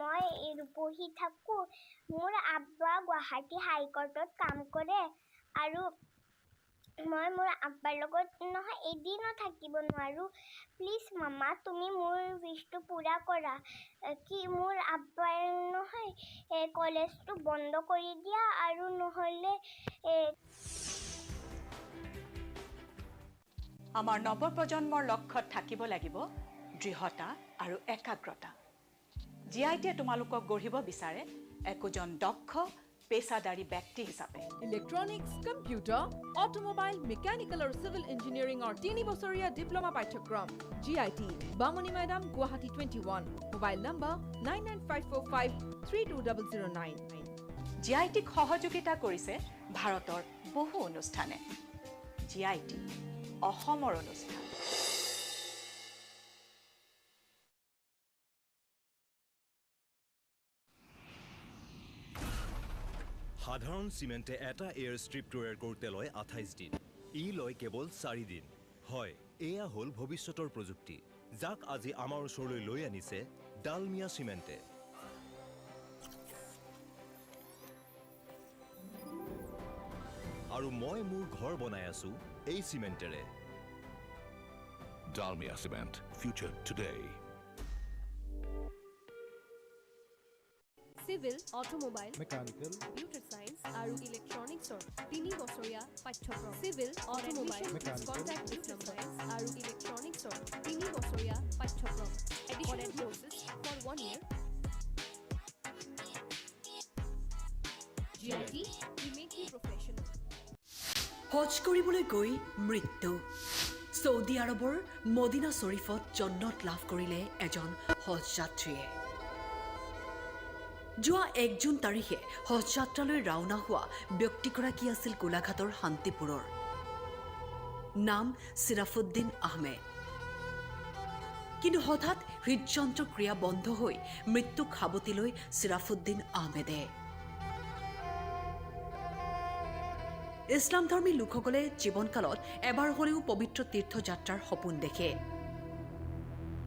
মই ৰূপহী থাকোঁ মোৰ আব্বা গুৱাহাটী হাইকোৰ্টত কাম কৰে আৰু মই মোৰ আব্বাৰ লগত নহয় এদিনো থাকিব নোৱাৰোঁ প্লিজ মামা তুমি মোৰ উইচটো পূৰা কৰা কি মোৰ আব্বাৰ নহয় কলেজটো বন্ধ কৰি দিয়া আৰু নহ'লে আমাৰ নৱপ্ৰজন্মৰ লক্ষ্যত থাকিব লাগিব দৃঢ়তা আৰু একাগ্ৰতা জিআইটিয়ে তোমালোকক গঢ়িব বিচাৰে একোজন দক্ষ পেছাদাৰী ব্যক্তি হিচাপে ইলেক্ট্ৰনিক্স, কম্পিউটাৰ, অটোমোবাইল, মেকানিকেল আৰু চিভিল ইঞ্জিনিয়াৰিঙৰ 3 বছৰীয়া ডিপ্ল'মা পাঠ্যক্ৰম GIT বামনি মৈদাম গুৱাহাটী 21 মোবাইল নম্বৰ 9954532009 GITক সহযোগিতা কৰিছে ভাৰতৰ বহু অনুষ্ঠানে GIT অসমৰ অনুষ্ঠান সাধাৰণ চিমেণ্টে এটা এয়াৰ ষ্ট্ৰিপ তৈয়াৰ কৰোঁতে লয় 28 দিন ই লয় কেৱল 4 দিন হয় এয়া হ'ল ভৱিষ্যতৰ প্ৰযুক্তি যাক আজি আমাৰ ওচৰলৈ লৈ আনিছে ডালমিয়া চিমেণ্টে আৰু মই মোৰ ঘৰ বনাই আছো এই চিমেণ্টেৰে Dalmia Cement. Future today. Civil, automobile, mechanical, computer science আৰু ইলেক্ট্ৰনিক্সৰ 3 বছৰীয়া পাঠ্যক্ৰম চিভিল, অটোমোবাইল, কন্ট্ৰাক্ট ডিপ্ল'মা আৰু ইলেক্ট্ৰনিক্সৰ 3 বছৰীয়া পাঠ্যক্ৰম additional courses for 1 year GIT we make you professional হজ কৰিবলৈ গৈ মৃত্যু সৌদি আৰবৰ মদিনা শৰীফত জন্নত লাভ কৰিলে এজন হজ যাত্ৰীয়ে যোৱা 1 জুন তাৰিখে হজ যাত্ৰালৈ ৰাওনা হোৱা ব্যক্তিগৰাকী আছিল গোলাঘাটৰ শান্তিপুৰৰ নাম চিৰাফুদ্দিন আহমেদ কিন্তু হঠাৎ হৃদযন্ত্ৰ ক্ৰিয়া বন্ধ হৈ মৃত্যুক সাৱটি লৈ চিৰাফুদ্দিন আহমেদে ইছলাম ধৰ্মী লোকসকলে জীৱনকালত এবাৰ হ'লেও পবিত্ৰ তীৰ্থযাত্ৰাৰ সপোন দেখে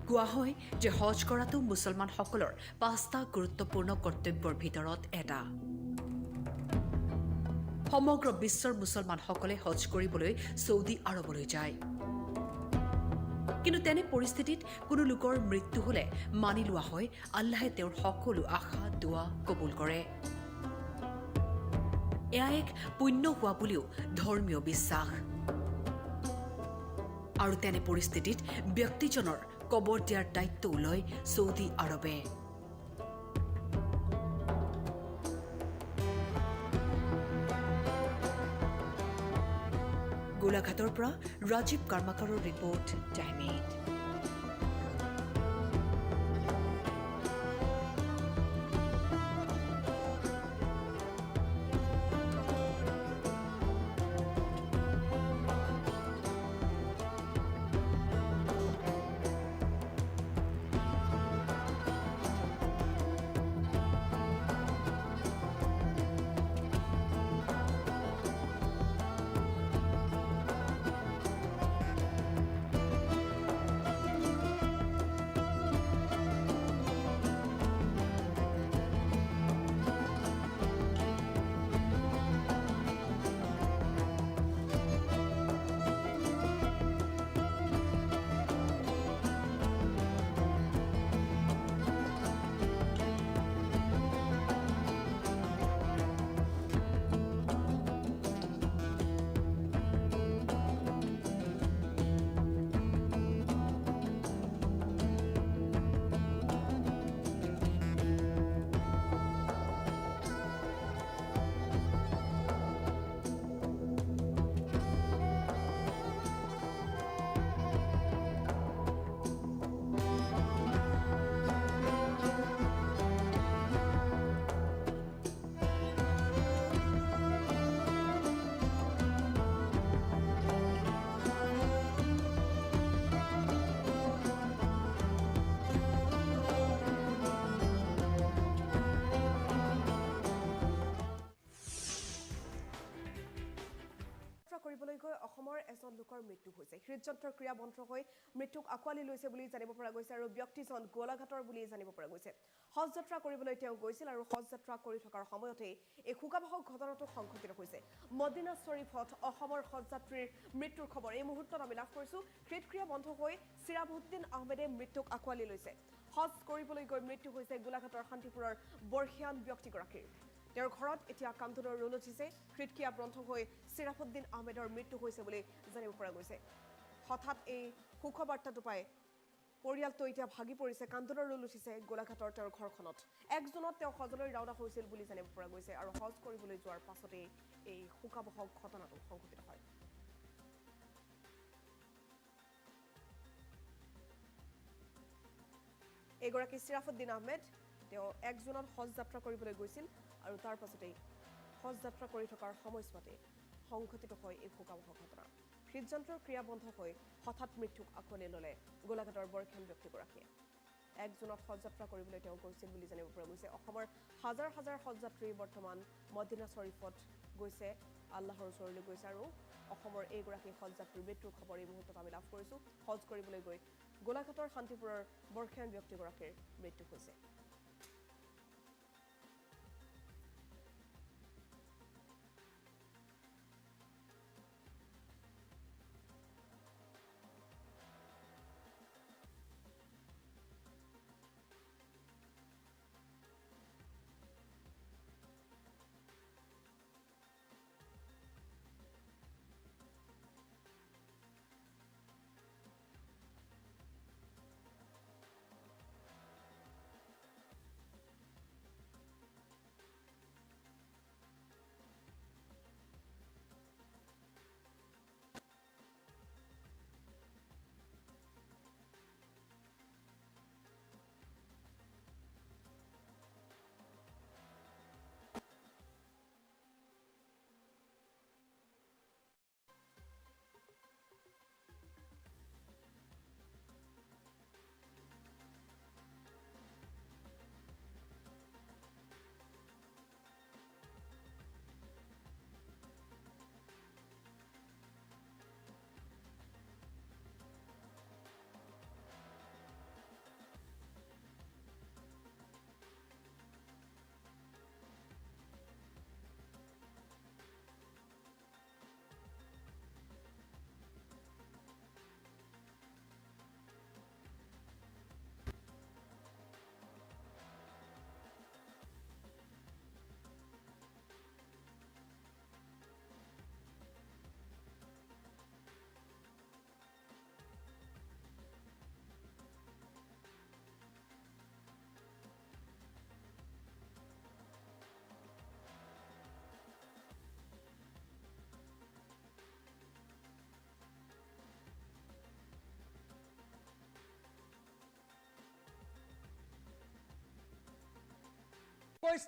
কোৱা হয় যে হজ কৰাটো মুছলমানসকলৰ 5টা গুৰুত্বপূৰ্ণ কৰ্তব্যৰ ভিতৰত এটা সমগ্ৰ বিশ্বৰ মুছলমানসকলে হজ কৰিবলৈ সৌদি আৰৱলৈ যায় কিন্তু তেনে পৰিস্থিতিত কোনো লোকৰ মৃত্যু হ'লে মানি লোৱা হয় আল্লাহে তেওঁৰ সকলো আশা দোৱা কবুল কৰে এয়া এক পুণ্য হোৱা বুলিও ধৰ্মীয় বিশ্বাস আৰু তেনে পৰিস্থিতিত ব্যক্তিজনৰ কবৰ দিয়াৰ দায়িত্ব লয় সৌদি আৰবে গোলাঘাটৰ পৰা ৰাজীৱ কৰ্মাকাৰৰ ৰিপৰ্ট টাইম 8এজন লোকৰ মৃত্যু হৈছে হৃদযন্ত্ৰৰ ক্ৰিয়া বন্ধ হৈ মৃত্যুক আকোৱালি লৈছে বুলি জানিব পৰা গৈছে আৰু ব্যক্তিজন গোলাঘাটৰ বুলি জানিব পৰা গৈছে হজ যাত্ৰা কৰিবলৈ তেওঁ গৈছিল আৰু হজ যাত্ৰা কৰি থকাৰ সময়তে এই শোকাবহক ঘটনাটো সংঘটিত হৈছে মদিনা শৰীফত অসমৰ হজ যাত্ৰীৰ মৃত্যুৰ খবৰ এই মুহূৰ্তত আমি লাভ কৰিছো হৃদক্ৰিয়া বন্ধ হৈ চিৰাফুদ্দিন আহমেদে মৃত্যুক আকোৱালি লৈছে হজ কৰিবলৈ গৈ মৃত্যু হৈছে গোলাঘাটৰ শান্তিপুৰৰ বৰ্ষিয়ান ব্যক্তিগৰাকীৰ তেওঁৰ ঘৰত এতিয়া কামধুনৰ ৰোল উঠিছে হৃদক্ৰিয়া বন্ধ হৈ চিৰাফুদ্দিন আহমেদৰ মৃত্যু হৈছে বুলি জানিব পৰা গৈছে হঠাৎ এই সুখবাৰ্তাটো পাই পৰিয়ালটো এতিয়া ভাগি পৰিছে, কান্দোনৰ ৰোল উঠিছে গোলাঘাটৰ তেওঁৰ ঘৰখনত। 1 জুনত তেওঁ হজলৈ ৰাওনা হৈছিল বুলি জানিব পৰা গৈছে আৰু হজ কৰিবলৈ যোৱাৰ পাছতেই এই শোকাবহ ঘটনাটো সংঘটিত হয়। এগৰাকী চিৰাফুদ্দিন আহমেদ, তেওঁ 1 জুনত হজ যাত্ৰা কৰিবলৈ গৈছিল আৰু তাৰ পাছতেই হজ যাত্ৰা কৰি থকাৰ সময়ছোৱাতে সংঘটিত হয় এই শোকাবহ ঘটনা। হৃদযন্ত্ৰৰ ক্ৰিয়া বন্ধ হৈ হঠাৎ মৃত্যুক আঁকোৱালি ল'লে গোলাঘাটৰ বৰ্ষীয়ান ব্যক্তিগৰাকীয়ে। 1 জুনত হজ যাত্ৰা কৰিবলৈ তেওঁ গৈছিল বুলি জানিব পৰা গৈছে। অসমৰ হাজাৰ হাজাৰ হজযাত্ৰী বৰ্তমান মদিনা শ্বৰীফত গৈছে, আল্লাহৰ ওচৰলৈ গৈছে আৰু অসমৰ এইগৰাকী হজযাত্ৰীৰ মৃত্যুৰ খবৰ এই মুহূৰ্তত আমি লাভ কৰিছোঁ। হজ কৰিবলৈ গৈ গোলাঘাটৰ শান্তিপুৰৰ বৰ্ষীয়ান ব্যক্তিগৰাকীৰ মৃত্যু হৈছে।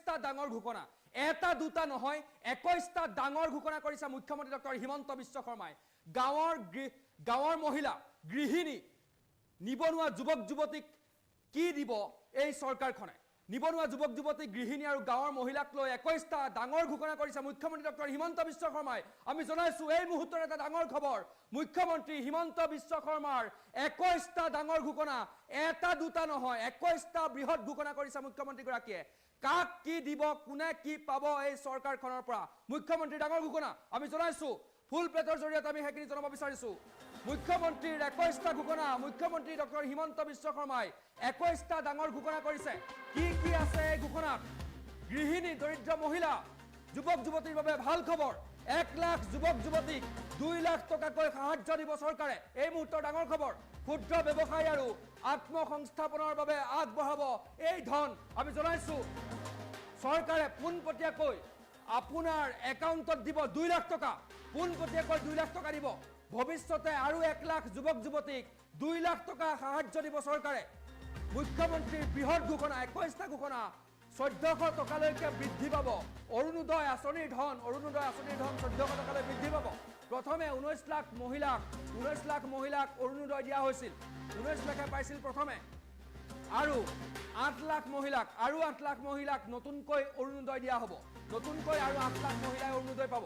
টা ডাঙৰ ঘোষণা, এটা দুটা নহয় 21টা ডাঙৰ ঘোষণা কৰিছে মুখ্যমন্ত্ৰী ডক্টৰ হিমন্ত বিশ্ব শৰ্মাই। গাঁৱৰ মহিলা, গৃহিণী, নিবনুৱা যুৱক যুৱতীক কি দিব এই চৰকাৰখনে? নিবনুৱা যুৱক যুৱতী, গৃহিণী আৰু গাঁৱৰ মহিলাক লৈ 21টা ডাঙৰ ঘোষণা কৰিছে মুখ্যমন্ত্ৰী ডক্টৰ হিমন্ত বিশ্ব শৰ্মাই। আমি জনাইছো এই মুহূৰ্তৰ এটা ডাঙৰ খবৰ, মুখ্যমন্ত্ৰী হিমন্ত বিশ্ব শৰ্মাৰ 21টা ডাঙৰ ঘোষণা, এটা দুটা নহয় 21টা বৃহৎ ঘোষণা কৰিছে মুখ্যমন্ত্ৰীগৰাকীয়ে। কাক কি দিব, কোনে কি পাব এই চৰকাৰখনৰ পৰা? মুখ্যমন্ত্ৰীৰ ডাঙৰ ঘোষণা আমি জনাইছো, ফুল প্লেটৰ জৰিয়তে আমি সেইখিনি জনাব বিচাৰিছো। মুখ্যমন্ত্ৰীৰ 21টা ঘোষণা, মুখ্যমন্ত্ৰী ডক্টৰ হিমন্ত বিশ্ব শৰ্মাই 21টা ডাঙৰ ঘোষণা কৰিছে। কি কি আছে এই ঘোষণাত? গৃহিণী, দৰিদ্ৰ মহিলা, যুৱক যুৱতীৰ বাবে ভাল খবৰ, 1 লাখ যুৱক যুৱতীক 2 লাখ টকাকৈ সাহায্য দিব চৰকাৰে, এই মুহূৰ্তৰ ডাঙৰ খবৰ। ক্ষুদ্ৰ ব্যৱসায় আৰু আত্মসংস্থাপনৰ বাবে আগবঢ়াব এই ধন। আমি জনাইছো চৰকাৰে পোনপটীয়াকৈ আপোনাৰ একাউণ্টত দিব 2 লাখ টকা, পোনপটীয়াকৈ 2 লাখ টকা দিব। ভৱিষ্যতে আৰু 1 লাখ যুৱক যুৱতীক 2 লাখ টকা সাহায্য দিব চৰকাৰে। মুখ্যমন্ত্ৰীৰ বৃহৎ ঘোষণা, 21টা ঘোষণা, 1400 টকালৈকে বৃদ্ধি পাব। অৰুণোদয় আঁচনিৰ ধন 1400 টকালৈ বৃদ্ধি পাব। প্ৰথমে 19 লাখ মহিলাক অৰুণোদয় দিয়া হৈছিল, 19 লাখে পাইছিল প্ৰথমে, আৰু 8 লাখ মহিলাক নতুনকৈ অৰুণোদয় দিয়া হ'ব। নতুনকৈ আৰু 8 লাখ মহিলাই অৰুণোদয় পাব।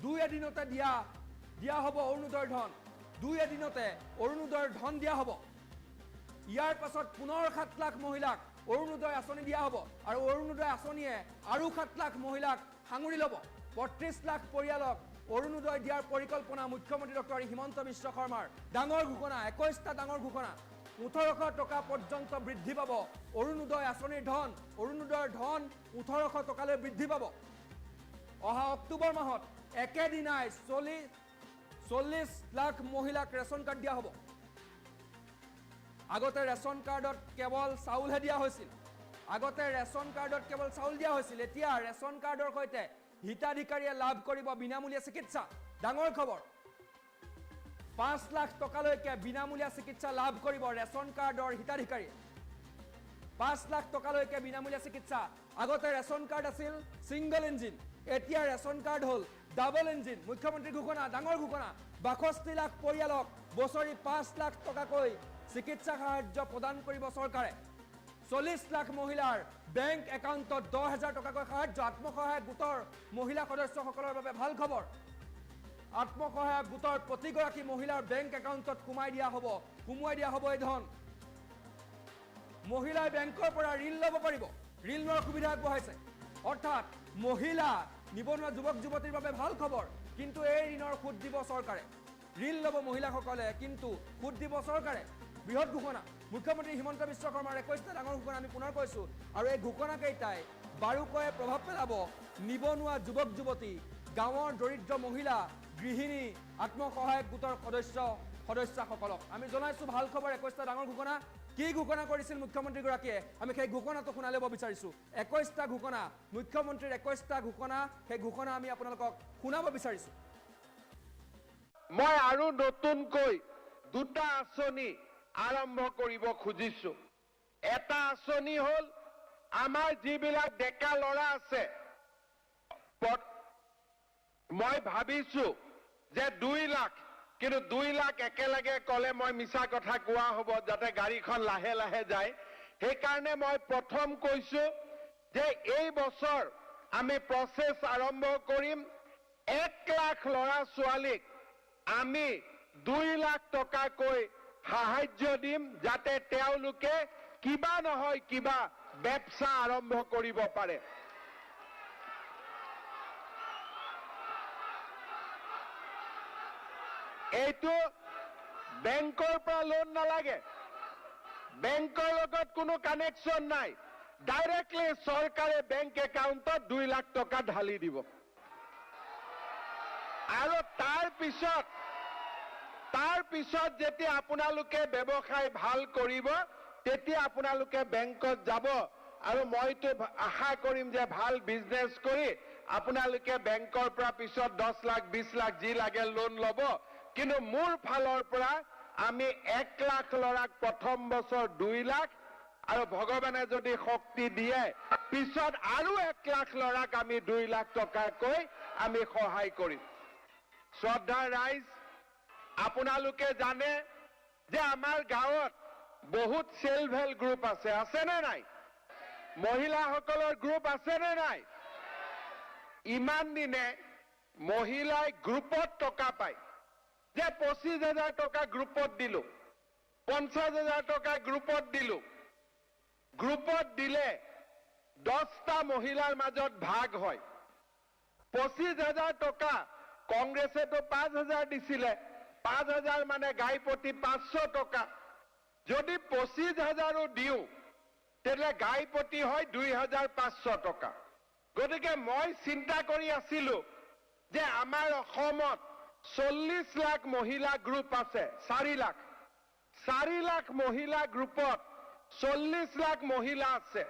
2 এদিনতে দিয়া হ'ব অৰুণোদয়ৰ ধন, 2 এদিনতে অৰুণোদয়ৰ ধন দিয়া হ'ব। ইয়াৰ পাছত পুনৰ 7 লাখ মহিলাক অৰুণোদয় আঁচনি দিয়া হ'ব আৰু অৰুণোদয় আঁচনিয়ে আৰু 7 লাখ মহিলাক সাঙুৰি ল'ব। 35 লাখ পৰিয়ালক অৰুণোদয় দিয়াৰ পৰিকল্পনা মুখ্যমন্ত্ৰী ডক্টৰ হিমন্ত বিশ্ব শৰ্মাৰ। ডাঙৰ ঘোষণা, 21টা ডাঙৰ ঘোষণা। 1800 টকা পৰ্যন্ত বৃদ্ধি পাব অৰুণোদয় আঁচনিৰ ধন, অৰুণোদয়ৰ ধন 1800 টকালৈ বৃদ্ধি পাব। অহা অক্টোবৰ মাহত একেদিনাই 40 লাখ মহিলাক ৰেচন কাৰ্ড দিয়া হ'ব। আগতে ৰেচন কাৰ্ডত কেৱল চাউলহে দিয়া হৈছিল আগতে ৰেচন কাৰ্ডত কেৱল চাউল দিয়া হৈছিল এতিয়া ৰেচন কাৰ্ডৰ সৈতে হিতাধিকাৰীয়ে লাভ কৰিব বিনামূলীয়া চিকিৎসা ডাঙৰ খবৰ 5 লাখ টকালৈকে বিনামূলীয়া চিকিৎসা লাভ কৰিব ৰেচন কাৰ্ডৰ হিতাধিকাৰীয়ে 5 লাখ টকালৈকে বিনামূলীয়া চিকিৎসা আগতে ৰেচন কাৰ্ড আছিল সিংগল ইঞ্জিন এতিয়া ৰেচন কাৰ্ড হ'ল ডাবল ইঞ্জিন মুখ্যমন্ত্ৰী ঘোষণা ডাঙৰ ঘোষণা 62 লাখ পৰিয়ালক বছৰি 5 লাখ টকাকৈ চিকিৎসা সাহায্য প্ৰদান কৰিব চৰকাৰে 40 লাখ মহিলাৰ বেংক একাউণ্টত 10,000 টকাকৈ সাহায্য আত্মসহায়ক গোটৰ মহিলা সদস্যসকলৰ বাবে ভাল খবৰ আত্মসহায়ক গোটৰ প্ৰতিগৰাকী মহিলাৰ বেংক একাউণ্টত সোমোৱাই দিয়া হ'ব এই ধন মহিলাই বেংকৰ পৰা ঋণ ল'ব পাৰিব ঋণ লোৱাৰ সুবিধা আগবঢ়াইছে অৰ্থাৎ মহিলা নিবনুৱা যুৱক যুৱতীৰ বাবে ভাল খবৰ কিন্তু এই ঋণৰ সুদ দিব চৰকাৰে ঋণ ল'ব মহিলাসকলে কিন্তু সুদ দিব চৰকাৰে বৃহৎ ঘোষণা মুখ্যমন্ত্ৰী হিমন্ত বিশ্ব শৰ্মাৰ 21টা ডাঙৰ ঘোষণা আমি পুনৰ কৈছো আৰু এই ঘোষণাকেইটাই বাৰুকৈ প্ৰভাৱ পেলাব নিবনুৱা যুৱক যুৱতী গাঁৱৰ দৰিদ্ৰ মহিলা গৃহিণী আত্মসহায়ক গোটৰ সদস্যসকলক আমি জনাইছো ভাল খবৰ 21টা ডাঙৰ ঘোষণা কি ঘোষণা কৰিছিল মুখ্যমন্ত্ৰীগৰাকীয়ে আমি সেই ঘোষণাটো শুনাই ল'ব বিচাৰিছো 21টা ঘোষণা মুখ্যমন্ত্ৰীৰ 21টা ঘোষণা সেই ঘোষণা আমি আপোনালোকক শুনাব বিচাৰিছো মই আৰু নতুনকৈ দুটা আঁচনি আৰম্ভ কৰিব খুজিছো এটা আঁচনি হ'ল আমাৰ যিবিলাক ডেকা ল'ৰা আছে মই ভাবিছো যে 2 লাখ কিন্তু 2 লাখ একেলগে কলে মই মিছা কথা কোৱা হ'ব যাতে গাড়ীখন লাহে লাহে যায় সেইকাৰণে মই প্ৰথম কৈছো যে এই বছৰ আমি প্ৰচেছ আৰম্ভ কৰিম 1 লাখ ল'ৰা ছোৱালীক আমি 2 লাখ টকাকৈ সাহায্য দিম যাতে তেওঁলোকে কিবা নহয় কিবা ব্যৱস্থা আৰম্ভ কৰিব পাৰে এইটো বেংকৰ পৰা লোন নালাগে বেংকৰ লগত কোনো কানেকশ্যন নাই ডাইৰেক্টলি চৰকাৰে বেংক একাউণ্টত 2 লাখ টকা ঢালি দিব আৰু তাৰ পিছত যেতিয়া আপোনালোকে ব্যৱসায় ভাল কৰিব তেতিয়া আপোনালোকে বেংকত যাব আৰু মইতো আশা কৰিম যে ভাল বিজনেছ কৰি আপোনালোকে বেংকৰ পৰা পিছত 10 লাখ 20 লাখ যি লাগে লোন ল'ব কিন্তু মোৰ ফালৰ পৰা আমি 1 লাখ ল'ৰাক প্ৰথম বছৰ 2 লাখ আৰু ভগৱানে যদি শক্তি দিয়ে পিছত আৰু 1 লাখ ল'ৰাক আমি 2 লাখ টকাকৈ আমি সহায় কৰিম শ্ৰদ্ধাৰ ৰাইজ আপোনালোকে জানে যে আমাৰ গাঁৱত বহুত সেলফ হেল্প গ্ৰুপ আছে নে নাই মহিলাসকলৰ গ্ৰুপ আছে নে নাই ইমান দিনে মহিলাই গ্ৰুপত টকা পায় যে 25,000 টকা গ্ৰুপত দিলো 50,000 টকা গ্ৰুপত দিলো গ্ৰুপত দিলে 10টা মহিলাৰ মাজত ভাগ হয় 25,000 টকা কংগ্ৰেছেতো 5,000 দিছিলে 5,000 মানে গাই প্ৰতি 500 টকা যদি 25,000ও দিও তেলে গাই প্ৰতি হয় 2,500 টকা গতিকে মই চিন্তা কৰি আছিলো যে আমাৰ অসমত 40 লাখ মহিলা গ্ৰুপ আছে 4 লাখ মহিলা গ্ৰুপত 40 লাখ মহিলা আছে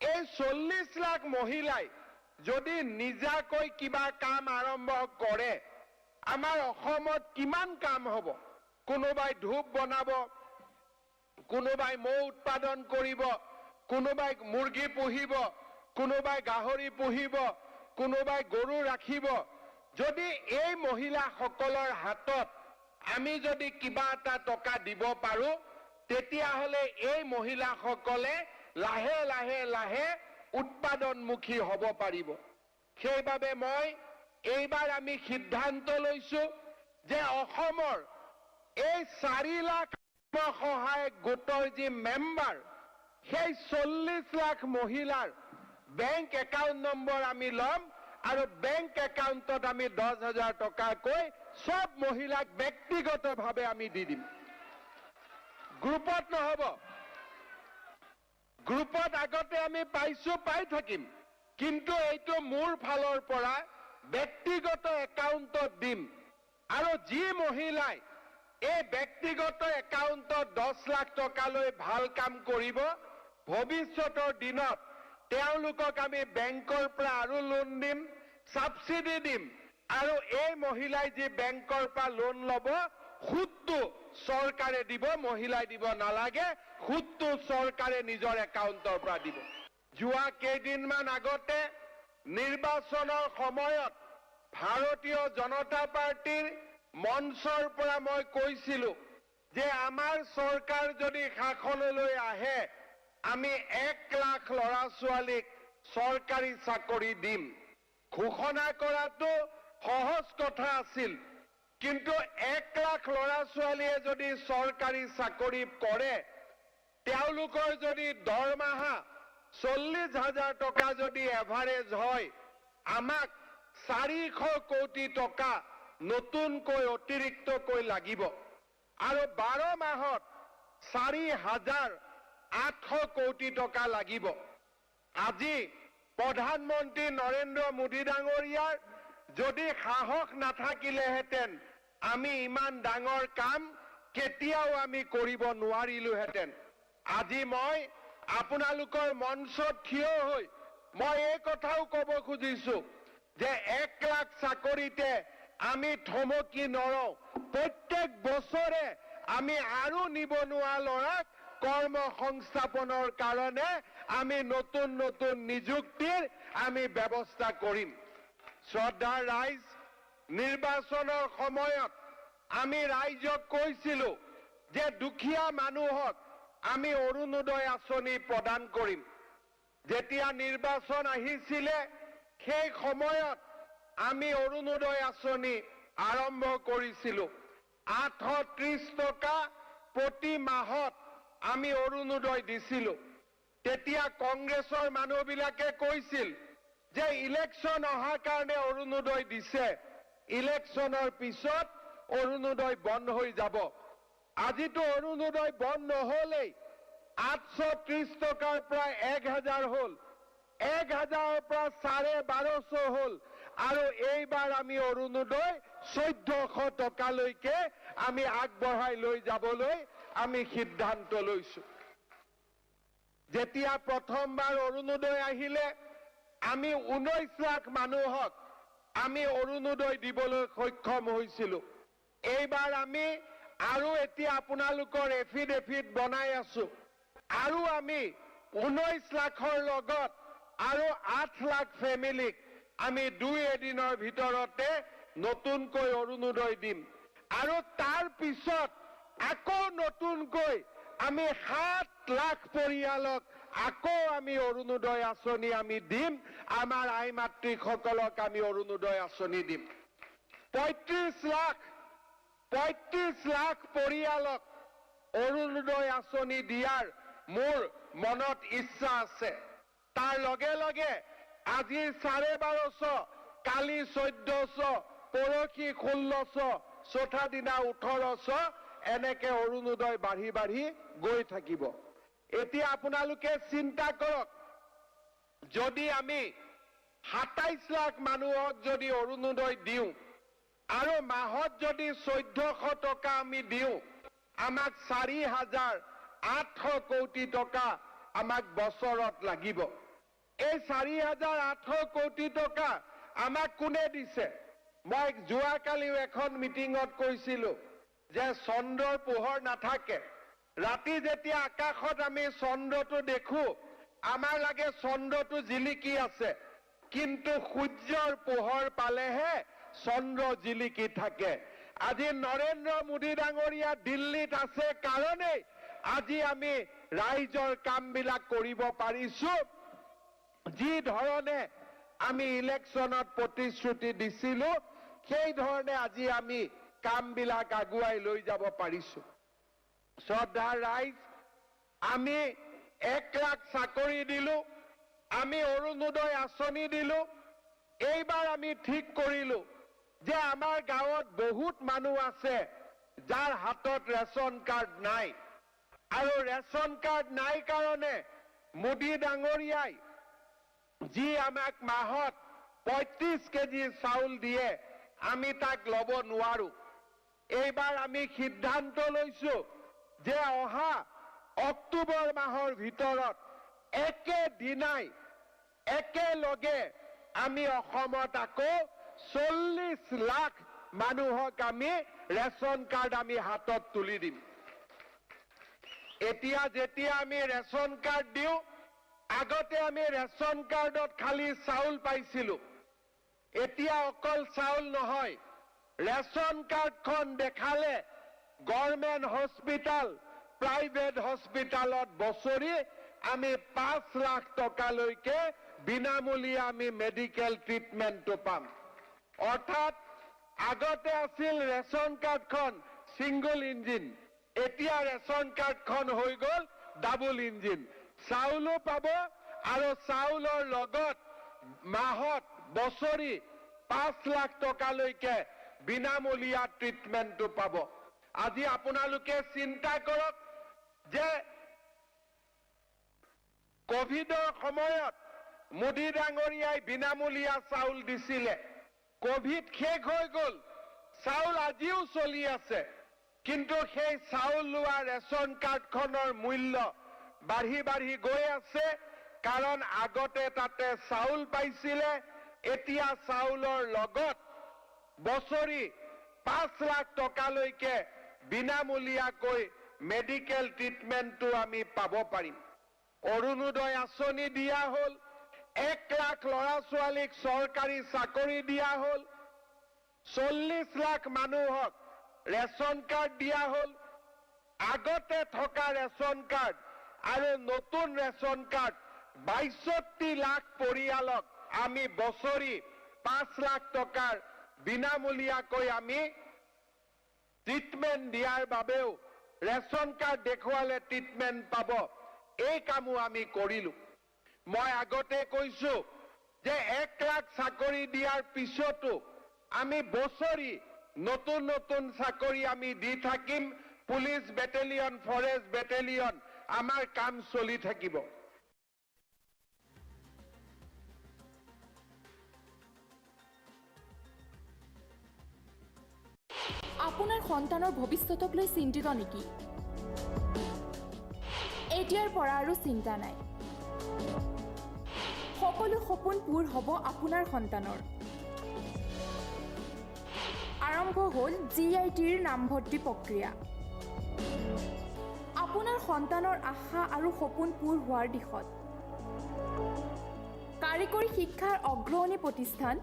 এই 40 লাখ মহিলাই যদি নিজাকৈ কিবা কাম আৰম্ভ কৰে আমাৰ অসমত কিমান কাম হ'ব কোনোবাই ধূপ বনাব কোনোবাই মৌ উৎপাদন কৰিব কোনোবাই মুৰ্গী পুহিব কোনোবাই গাহৰি পুহিব কোনোবাই গৰু ৰাখিব যদি এই মহিলাসকলৰ হাতত আমি যদি কিবা এটা টকা দিব পাৰো তেতিয়াহলে এই মহিলাসকলে লাহে লাহে লাহে উৎপাদনমুখী হ'ব পাৰিব সেইবাবে মই এইবাৰ আমি সিদ্ধান্ত লৈছো যে অসমৰ এই 4 লাখ সহায়ক গোটৰ যি মেম্বাৰ সেই 40 লাখ মহিলাৰ বেংক একাউণ্ট নম্বৰ আমি ল'ম আৰু বেংক একাউণ্টত আমি 10,000 টকাকৈ সব মহিলাক ব্যক্তিগতভাৱে আমি দি দিম গ্ৰুপত নহব গ্ৰুপত আগতে আমি পাই থাকিম কিন্তু এইটো মোৰ ফালৰ পৰা ব্যক্তিগত একাউণ্টত দিম আৰু যি মহিলাই এই ব্যক্তিগত একাউণ্টত 10 লাখ টকালৈ ভাল কাম কৰিব ভৱিষ্যতৰ দিনত তেওঁলোকক আমি বেংকৰ পৰা আৰু লোন দিম সাবসিডি দিম আৰু এই মহিলাই যি বেংকৰ পৰা লোন ল'ব সুদটো চৰকাৰে দিব মহিলাই দিব নালাগে সুদটো চৰকাৰে নিজৰ একাউণ্টৰ পৰা দিব যোৱা কেইদিনমান আগতে নিৰ্বাচনৰ সময়ত ভাৰতীয় জনতা পাৰ্টিৰ মঞ্চৰ পৰা মই কৈছিলো যে আমাৰ চৰকাৰ যদি শাসনলৈ আহে আমি 1 লাখ ল'ৰা ছোৱালীক চৰকাৰী চাকৰি দিম ঘোষণা কৰাটো সহজ কথা আছিল কিন্তু 1 লাখ ল'ৰা ছোৱালীয়ে যদি চৰকাৰী চাকৰি কৰে তেওঁলোকৰ যদি দৰমহা 40,000 টকা যদি এভাৰেজ হয় আমাক 400 কোটি টকা নতুনকৈ অতিৰিক্তকৈ লাগিব আৰু 12 মাহত 4,800 কোটি টকা লাগিব আজি প্ৰধানমন্ত্ৰী নৰেন্দ্ৰ মোদী ডাঙৰীয়াৰ যদি সাহস নাথাকিলেহেঁতেন আমি ইমান ডাঙৰ কাম কেতিয়াও আমি কৰিব নোৱাৰিলোহেঁতেন আজি মই আপোনালোকৰ মঞ্চত থিয় হৈ মই এই কথাও ক'ব খুজিছো যে 1 লাখ চাকৰিতে আমি থমকি নৰওঁ প্ৰত্যেক বছৰে আমি আৰু নিবনুৱা ল'ৰাক কৰ্ম সংস্থাপনৰ কাৰণে আমি নতুন নতুন নিযুক্তিৰ আমি ব্যৱস্থা কৰিম শ্ৰদ্ধাৰ ৰাইজ নিৰ্বাচনৰ সময়ত আমি ৰাইজক কৈছিলো যে দুখীয়া মানুহক আমি অৰুণোদয় আঁচনি প্ৰদান কৰিম যেতিয়া নিৰ্বাচন আহিছিলে সেই সময়ত আমি অৰুণোদয় আঁচনি আৰম্ভ কৰিছিলো 830 টকা প্ৰতি মাহত আমি অৰুণোদয় দিছিলো তেতিয়া কংগ্ৰেছৰ মানুহবিলাকে কৈছিল যে ইলেকশ্যন অহাৰ কাৰণে অৰুণোদয় দিছে ইলেকশ্যনৰ পিছত অৰুণোদয় বন্ধ হৈ যাব আজিতো অৰুণোদয় বন্ধ নহ'লেই 830 টকাৰ পৰা 1000 হ'ল 1000ৰ পৰা 1250 হ'ল আৰু এইবাৰ আমি অৰুণোদয় 1400 টকালৈকে আমি আগবঢ়াই লৈ যাবলৈ আমি সিদ্ধান্ত লৈছো যেতিয়া প্ৰথমবাৰ অৰুণোদয় আহিলে আমি 19 লাখ মানুহক আমি অৰুণোদয় দিবলৈ সক্ষম হৈছিলো এইবাৰ আমি আৰু এতিয়া আপোনালোকৰ এফিডেভিট বনাই আছো আৰু আমি 19 লাখৰ লগত আৰু 8 লাখ ফেমিলিক আমি 2 এদিনৰ ভিতৰতে নতুনকৈ অৰুণোদয় দিম আৰু তাৰ পিছত আকৌ নতুনকৈ আমি 7 লাখ পৰিয়ালক আকৌ আমি অৰুণোদয় আঁচনি আমি দিম আমাৰ আই মাতৃসকলক আমি অৰুণোদয় আঁচনি দিম 35 লাখ পৰিয়ালক অৰুণোদয় আঁচনি দিয়াৰ মোৰ মনত ইচ্ছা আছে তাৰ লগে লগে আজি 1250 কালি 1400 পৰহি 1600 চৌথা দিনা 1800 এনেকে অৰুণোদয় বাঢ়ি বাঢ়ি গৈ থাকিব এতিয়া আপোনালোকে চিন্তা কৰক যদি আমি 27 লাখ মানুহক যদি অৰুণোদয় দিওঁ আৰু মাহত যদি 1400 টকা আমি দিওঁ আমাক 4,800 কোটি টকা আমাক বছৰত লাগিব এই 4,800 কোটি টকা আমাক কোনে দিছে মই যোৱাকালিও এখন মিটিঙত কৈছিলো যে চন্দ্ৰৰ পোহৰ নাথাকে ৰাতি যেতিয়া আকাশত আমি চন্দ্ৰটো দেখো আমাৰ লাগে চন্দ্ৰটো জিলিকি আছে কিন্তু সূৰ্যৰ পোহৰ পালেহে চন্দ্ৰ জিলিকি থাকে আজি নৰেন্দ্ৰ মোদী ডাঙৰীয়া দিল্লীত আছে কাৰণে আজি আমি ৰাইজৰ কামবিলাক কৰিব পাৰিছো যি ধৰণে আমি ইলেকশ্যনত প্ৰতিশ্ৰুতি দিছিলো সেই ধৰণে আজি আমি কামবিলাক আগুৱাই লৈ যাব পাৰিছো শ্ৰদ্ধাৰ ৰাইজ আমি 1 লাখ চাকৰি দিলো আমি অৰুণোদয় আঁচনি দিলো এইবাৰ আমি ঠিক কৰিলো যে আমাৰ গাঁৱত বহুত মানুহ আছে যাৰ হাতত ৰেচন কাৰ্ড নাই আৰু ৰেচন কাৰ্ড নাই কাৰণে মোদী ডাঙৰীয়াই যি আমাক মাহত 35 কেজি চাউল দিয়ে আমি তাক ল'ব নোৱাৰো এইবাৰ আমি সিদ্ধান্ত লৈছো যে অহা অক্টোবৰ মাহৰ ভিতৰত একেদিনাই একেলগে আমি অসমত আকৌ 40 লাখ মানুহক আমি ৰেচন কাৰ্ড আমি হাতত তুলি দিম। এতিয়া যেতিয়া আমি ৰেচন কাৰ্ড দিওঁ, আগতে আমি ৰেচন কাৰ্ডত খালি চাউল পাইছিলো। এতিয়া অকল চাউল নহয়, ৰেচন কাৰ্ডখন দেখালে গভৰ্ণমেণ্ট হস্পিটাল, প্ৰাইভেট হস্পিটালত বছৰি আমি 5 লাখ টকালৈকে বিনামূলীয়া আমি মেডিকেল ট্ৰিটমেণ্টটো পাম। অৰ্থাৎ আগতে আছিল ৰেচন কাৰ্ডখন সিংগল ইঞ্জিন, এতিয়া ৰেচন কাৰ্ডখন হৈ গ'ল ডাবল ইঞ্জিন। চাউলো পাব আৰু চাউলৰ লগত মাহত বছৰি 5 লাখ টকালৈকে বিনামূলীয়া ট্ৰিটমেণ্টটো পাব। আজি আপোনালোকে চিন্তা কৰক যে কোভিডৰ সময়ত মোদী ডাঙৰীয়াই বিনামূলীয়া চাউল দিছিলে। কোভিড শেষ হৈ গ'ল, চাউল আজিও চলি আছে, কিন্তু সেই চাউল লোৱা ৰেচন কাৰ্ডখনৰ মূল্য বাঢ়ি বাঢ়ি গৈ আছে, কাৰণ আগতে তাতে চাউল পাইছিলে, এতিয়া চাউলৰ লগত বছৰি 5 লাখ টকালৈকে বিনামূলীয়াকৈ মেডিকেল ট্ৰিটমেণ্টটো আমি পাব পাৰিম। অৰুণোদয় আঁচনি দিয়া হ'ল, 1 লাখ ল'ৰা ছোৱালীক চৰকাৰী চাকৰি দিয়া হ'ল, 40 লাখ মানুহক ৰেচন কাৰ্ড দিয়া হ'ল। আগতে থকা ৰেচন কাৰ্ড আৰু নতুন ৰেচন কাৰ্ড 62 লাখ পৰিয়ালক আমি বছৰি 5 লাখ টকাৰ বিনামূলীয়াকৈ আমি ট্ৰিটমেণ্ট দিয়াৰ বাবেও ৰেচন কাৰ্ড দেখুৱালে ট্ৰিটমেণ্ট পাব, এই কামো আমি কৰিলো। মই আগতে কৈছো যে 1 লাখ চাকৰি দিয়াৰ পিছতো আমি বছৰি নতুন নতুন চাকৰি আমি দি থাকিম। পুলিচ বেটেলিয়ন, ফৰেষ্ট বেটেলিয়ন, আমাৰ কাম চলি থাকিব। আপোনাৰ সন্তানৰ ভৱিষ্যতক লৈ চিন্তিত নেকি? এতিয়াৰ পৰা আৰু চিন্তা নাই। সকলো সপোন পূৰ হ'ব আপোনাৰ সন্তানৰ। আৰম্ভ হ'ল GITৰ নামভৰ্তি প্ৰক্ৰিয়া। আপোনাৰ সন্তানৰ আশা আৰু সপোন পূৰ হোৱাৰ দিশত কাৰিকৰী শিক্ষাৰ অগ্ৰণী প্ৰতিষ্ঠান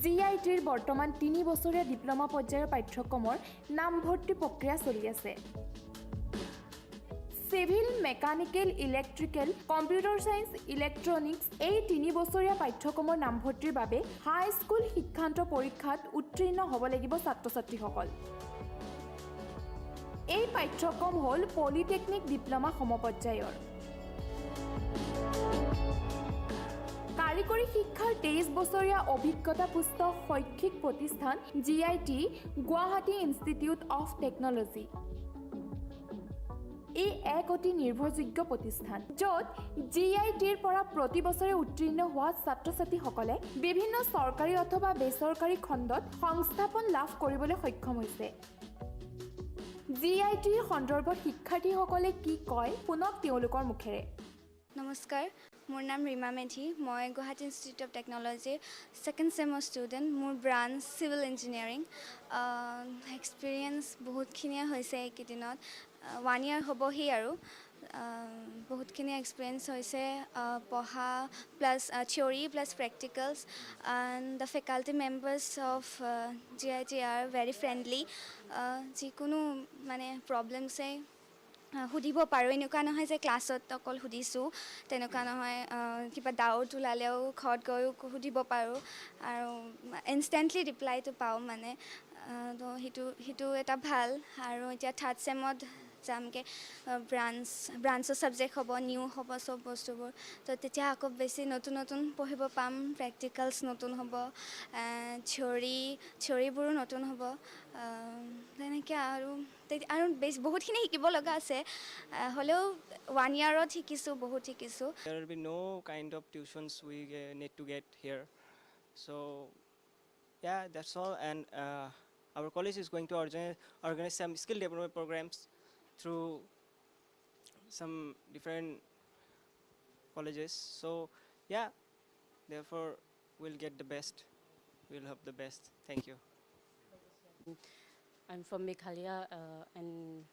GITৰ বৰ্তমান 3 বছৰীয়া ডিপ্ল'মা পৰ্যায়ৰ পাঠ্যক্ৰমৰ নামভৰ্তি প্ৰক্ৰিয়া চলি আছে। Civil, mechanical, electrical, computer science, electronics এই 3 বছৰীয়া পাঠ্যক্ৰমৰ নামভৰ্তিৰ বাবে হাইস্কুল শিক্ষান্ত পৰীক্ষাত উত্তীৰ্ণ হ'ব লাগিব ছাত্ৰ-ছাত্ৰীসকল। এই পাঠ্যক্ৰম হ'ল পলিটেকনিক ডিপ্ল'মা সমপৰ্যায়ৰ। কাৰিকৰী শিক্ষাৰ 23 বছৰীয়া অভিজ্ঞতাপুষ্ট শৈক্ষিক প্ৰতিষ্ঠান GIT, Guwahati institute of technology. ই এক অতি নিৰ্ভৰযোগ্য প্ৰতিষ্ঠান, য'ত GITৰ পৰা প্ৰতি বছৰে উত্তীৰ্ণ হোৱা ছাত্ৰ-ছাত্ৰীসকলে বিভিন্ন চৰকাৰী অথবা বেচৰকাৰী খণ্ডত সংস্থাপন লাভ কৰিবলৈ সক্ষম হৈছে। GITৰ সন্দৰ্ভত শিক্ষাৰ্থীসকলে কি কয় শুনক তেওঁলোকৰ মুখেৰে। নমস্কাৰ, মোৰ নাম ৰীমা মেধি। মই গুৱাহাটী ইনষ্টিটিউট অফ টেকন'লজিৰ 2nd চেমৰ ষ্টুডেণ্ট। মোৰ ব্ৰাঞ্চ চিভিল ইঞ্জিনিয়াৰিং। এক্সপিৰিয়েঞ্চ বহুতখিনিয়ে হৈছে এইকেইদিনত, 1 year হ'বহি আৰু। বহুতখিনি এক্সপিৰিয়েঞ্চ হৈছে, পঢ়া plus theory plus practicals. And the faculty members of GIT are very friendly. যিকোনো মানে প্ৰব্লেমছেই সুধিব পাৰোঁ, এনেকুৱা নহয় যে ক্লাছত অকল সুধিছোঁ, তেনেকুৱা নহয়। কিবা ডাউট ওলালেও ঘৰত গৈও সুধিব পাৰোঁ আৰু ইনষ্টেণ্টলি ৰিপ্লাইটো পাওঁ মানে। তো সেইটো এটা ভাল। আৰু এতিয়া 3rd চেমত যামগৈ, ব্ৰাঞ্চৰ ছাবজেক্ট হ'ব, নিউ হ'ব চব বস্তুবোৰ। তো তেতিয়া আকৌ বেছি নতুন নতুন পঢ়িব পাম, প্ৰেক্টিকেলছ নতুন হ'ব, থিয়ৰীবোৰো নতুন হ'ব। তেনেকৈ আৰু বহুতখিনি শিকিব লগা আছে, হ'লেও 1 yearত শিকিছোঁ, বহুত শিকিছোঁ। There will be no kind of tuitions we need to get here. So yeah, that's all. And our college is going to organize some skill development programs through some different colleges. So yeah, therefore we'll get the best. We'll hope the best. Thank you. I'm from Meghalaya and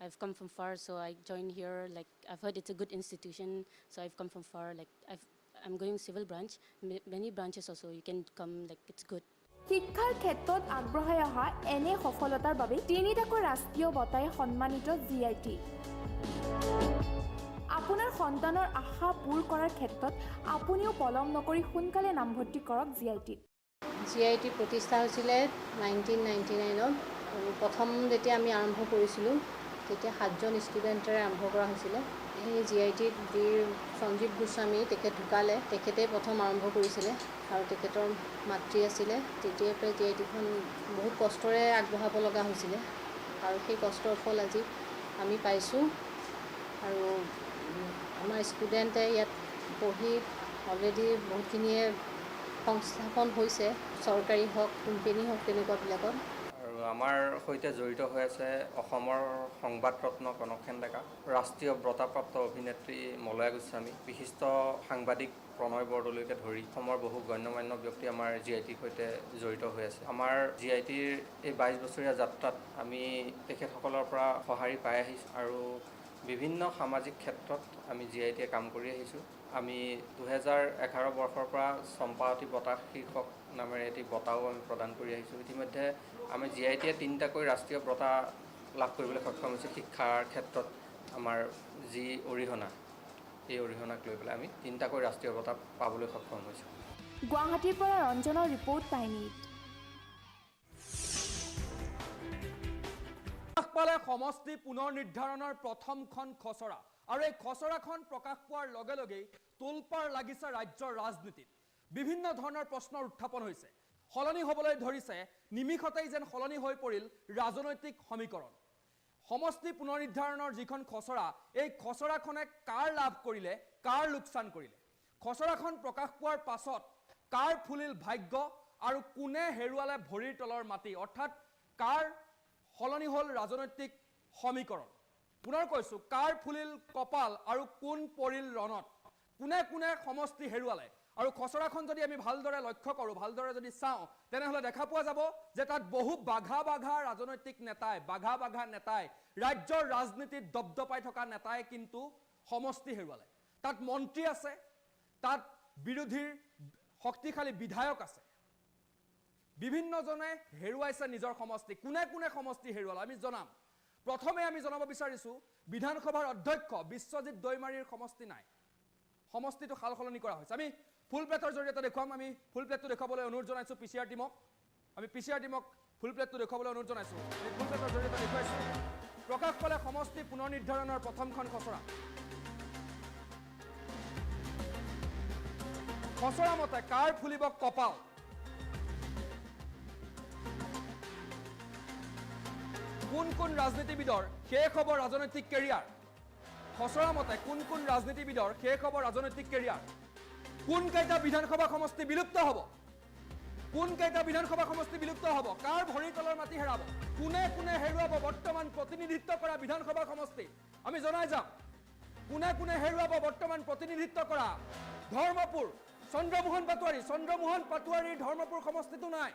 I've come from far, so I joined here. Like I've heard it's a good institution, so I've come from far. Like I'm going civil branch, many branches also. You can come. Like it's good. শিক্ষাৰ ক্ষেত্ৰত আগবঢ়াই অহা এনে সফলতাৰ বাবে তিনিটাকৈ ৰাষ্ট্ৰীয় বঁটাই সন্মানিত GIT। আপোনাৰ সন্তানৰ আশা পূৰ কৰাৰ ক্ষেত্ৰত আপুনিও পলম নকৰি সোনকালে নামভৰ্তি কৰক GIT। GIT প্ৰতিষ্ঠা হৈছিলে 1999ত আৰু প্ৰথম যেতিয়া আমি আৰম্ভ কৰিছিলোঁ তেতিয়া 7জন ষ্টুডেণ্টৰে আৰম্ভ কৰা হৈছিলে। এই GITত বীৰ সঞ্জীৱ গোস্বামী তেখেত ঢুকালে, তেখেতে প্ৰথম আৰম্ভ কৰিছিলে আৰু তেখেতৰ মাতৃ আছিলে। তেতিয়াৰ পৰা GITখন বহুত কষ্টৰে আগবঢ়াব লগা হৈছিলে আৰু সেই কষ্টৰ ফল আজি আমি পাইছোঁ। আৰু আমাৰ ষ্টুডেণ্টে ইয়াত পঢ়ি অলৰেডি বহুতখিনিয়ে সংস্থাপন হৈছে, চৰকাৰী হওক কোম্পানী হওক তেনেকুৱাবিলাকত। আৰু আমাৰ সৈতে জড়িত হৈ আছে অসমৰ সংবাদৰত্ন কনকসেন ডেকা, ৰাষ্ট্ৰীয় বঁটাপ্ৰাপ্ত অভিনেত্ৰী মলয়া গোস্বামী, বিশিষ্ট সাংবাদিক প্ৰণয় বৰদলৈকে ধৰি অসমৰ বহু গণ্যমান্য ব্যক্তি আমাৰ GITৰ সৈতে জড়িত হৈ আছে। আমাৰ GITৰ এই 22 বছৰীয়া যাত্ৰাত আমি তেখেতসকলৰ পৰা সঁহাৰি পাই আহিছোঁ আৰু বিভিন্ন সামাজিক ক্ষেত্ৰত আমি GITয়ে কাম কৰি আহিছোঁ। আমি 2011 বৰ্ষৰ পৰা চম্পাৱতী বঁটা শীৰ্ষক নামেৰে এটি বঁটাও আমি প্ৰদান কৰি আহিছোঁ। ইতিমধ্যে আমি GITয়ে 3টাকৈ ৰাষ্ট্ৰীয় বঁটা লাভ কৰিবলৈ সক্ষম হৈছোঁ। শিক্ষাৰ ক্ষেত্ৰত আমাৰ যি অৰিহণা, এই অৰিহণাক লৈ পেলাই আমি 3টাকৈ ৰাষ্ট্ৰীয় বঁটা পাবলৈ সক্ষম হৈছোঁ। গুৱাহাটীৰ পৰা ৰঞ্জনৰ ৰিপৰ্ট TIME8। পালে সমষ্টি পুনৰ নিৰ্ধাৰণৰ প্ৰথমখন খচৰা আৰু এই খচৰাখন প্ৰকাশ পোৱাৰ লগে লগেই তোলপাৰ লাগিছে ৰাজ্যৰ ৰাজনীতিত। বিভিন্ন ধৰণৰ প্ৰশ্নৰ উত্থাপন হৈছে, সলনি হ'বলৈ ধৰিছে, নিমিষতেই যেন সলনি হৈ পৰিল ৰাজনৈতিক সমীকৰণ। সমষ্টি পুনৰ নিৰ্ধাৰণৰ যিখন খচৰা, এই খচৰাখনে কাৰ লাভ কৰিলে, কাৰ লোকচান কৰিলে? খচৰাখন প্ৰকাশ পোৱাৰ পাছত কাৰ ফুলিল ভাগ্য আৰু কোনে হেৰুৱালে ভৰিৰ তলৰ মাটি, অৰ্থাৎ কাৰ সলনি হ'ল ৰাজনৈতিক সমীকৰণ। পুনৰ কৈছোঁ, কাৰ ফুলিল কপাল আৰু কোন পৰিল ৰণত, কোনে কোনে সমষ্টি হেৰুৱালে? আৰু খচৰাখন যদি আমি ভালদৰে লক্ষ্য কৰোঁ, ভালদৰে যদি চাওঁ, তেনেহ'লে দেখা পোৱা যাব যে তাত বহু বাঘা ৰাজনৈতিক নেতাই, বাঘা নেতাই, ৰাজ্যৰ ৰাজনীতিত দপদপাই থকা নেতাই কিন্তু সমষ্টি হেৰুৱালে। তাত মন্ত্ৰী আছে, তাত বিৰোধীৰ শক্তিশালী বিধায়ক আছে, বিভিন্নজনে হেৰুৱাইছে নিজৰ সমষ্টি। কোনে কোনে সমষ্টি হেৰুৱালে আমি জনাম। প্ৰথমে আমি জনাব বিচাৰিছোঁ, বিধানসভাৰ অধ্যক্ষ বিশ্বজিৎ দৈমাৰীৰ সমষ্টি নাই, সমষ্টিটো সাল সলনি কৰা হৈছে। আমি ফুল প্লেটৰ জৰিয়তে দেখুৱাম। আমি ফুল প্লেটটো দেখুৱাবলৈ অনুৰোধ জনাইছোঁ PCR টিমক। আমি PCR টিমক ফুল প্লেটটো দেখুৱাবলৈ অনুৰোধ জনাইছোঁ। আমি ফুল প্লেটৰ জৰিয়তে দেখুৱাইছোঁ। প্ৰকাশ পালে সমষ্টি পুনৰ নিৰ্ধাৰণৰ প্ৰথমখন খচৰা। খচৰা মতে কাৰ ফুলিব কপাল? কোন কোন ৰাজনীতিবিদৰ শেষ হ'ব ৰাজনৈতিক কেৰিয়াৰ? খচৰা মতে কোন কোন ৰাজনীতিবিদৰ শেষ হ'ব ৰাজনৈতিক কেৰিয়াৰ? কোন কেইটা বিধানসভা সমষ্টি বিলুপ্ত হ'ব? কোন কেইটা বিধানসভা সমষ্টি বিলুপ্ত হ'ব? কাৰ ভৰিৰ তলৰ মাটি হেৰাব? কোনে কোনে হেৰুৱাব বৰ্তমান প্ৰতিনিধিত্ব কৰা বিধানসভা সমষ্টি? আমি জনাই যাম, কোনে কোনে হেৰুৱাব বৰ্তমান প্ৰতিনিধিত্ব কৰা ধৰ্মপুৰ চন্দ্ৰমোহন পাটোৱাৰীৰ ধৰ্মপুৰ সমষ্টিটো নাই।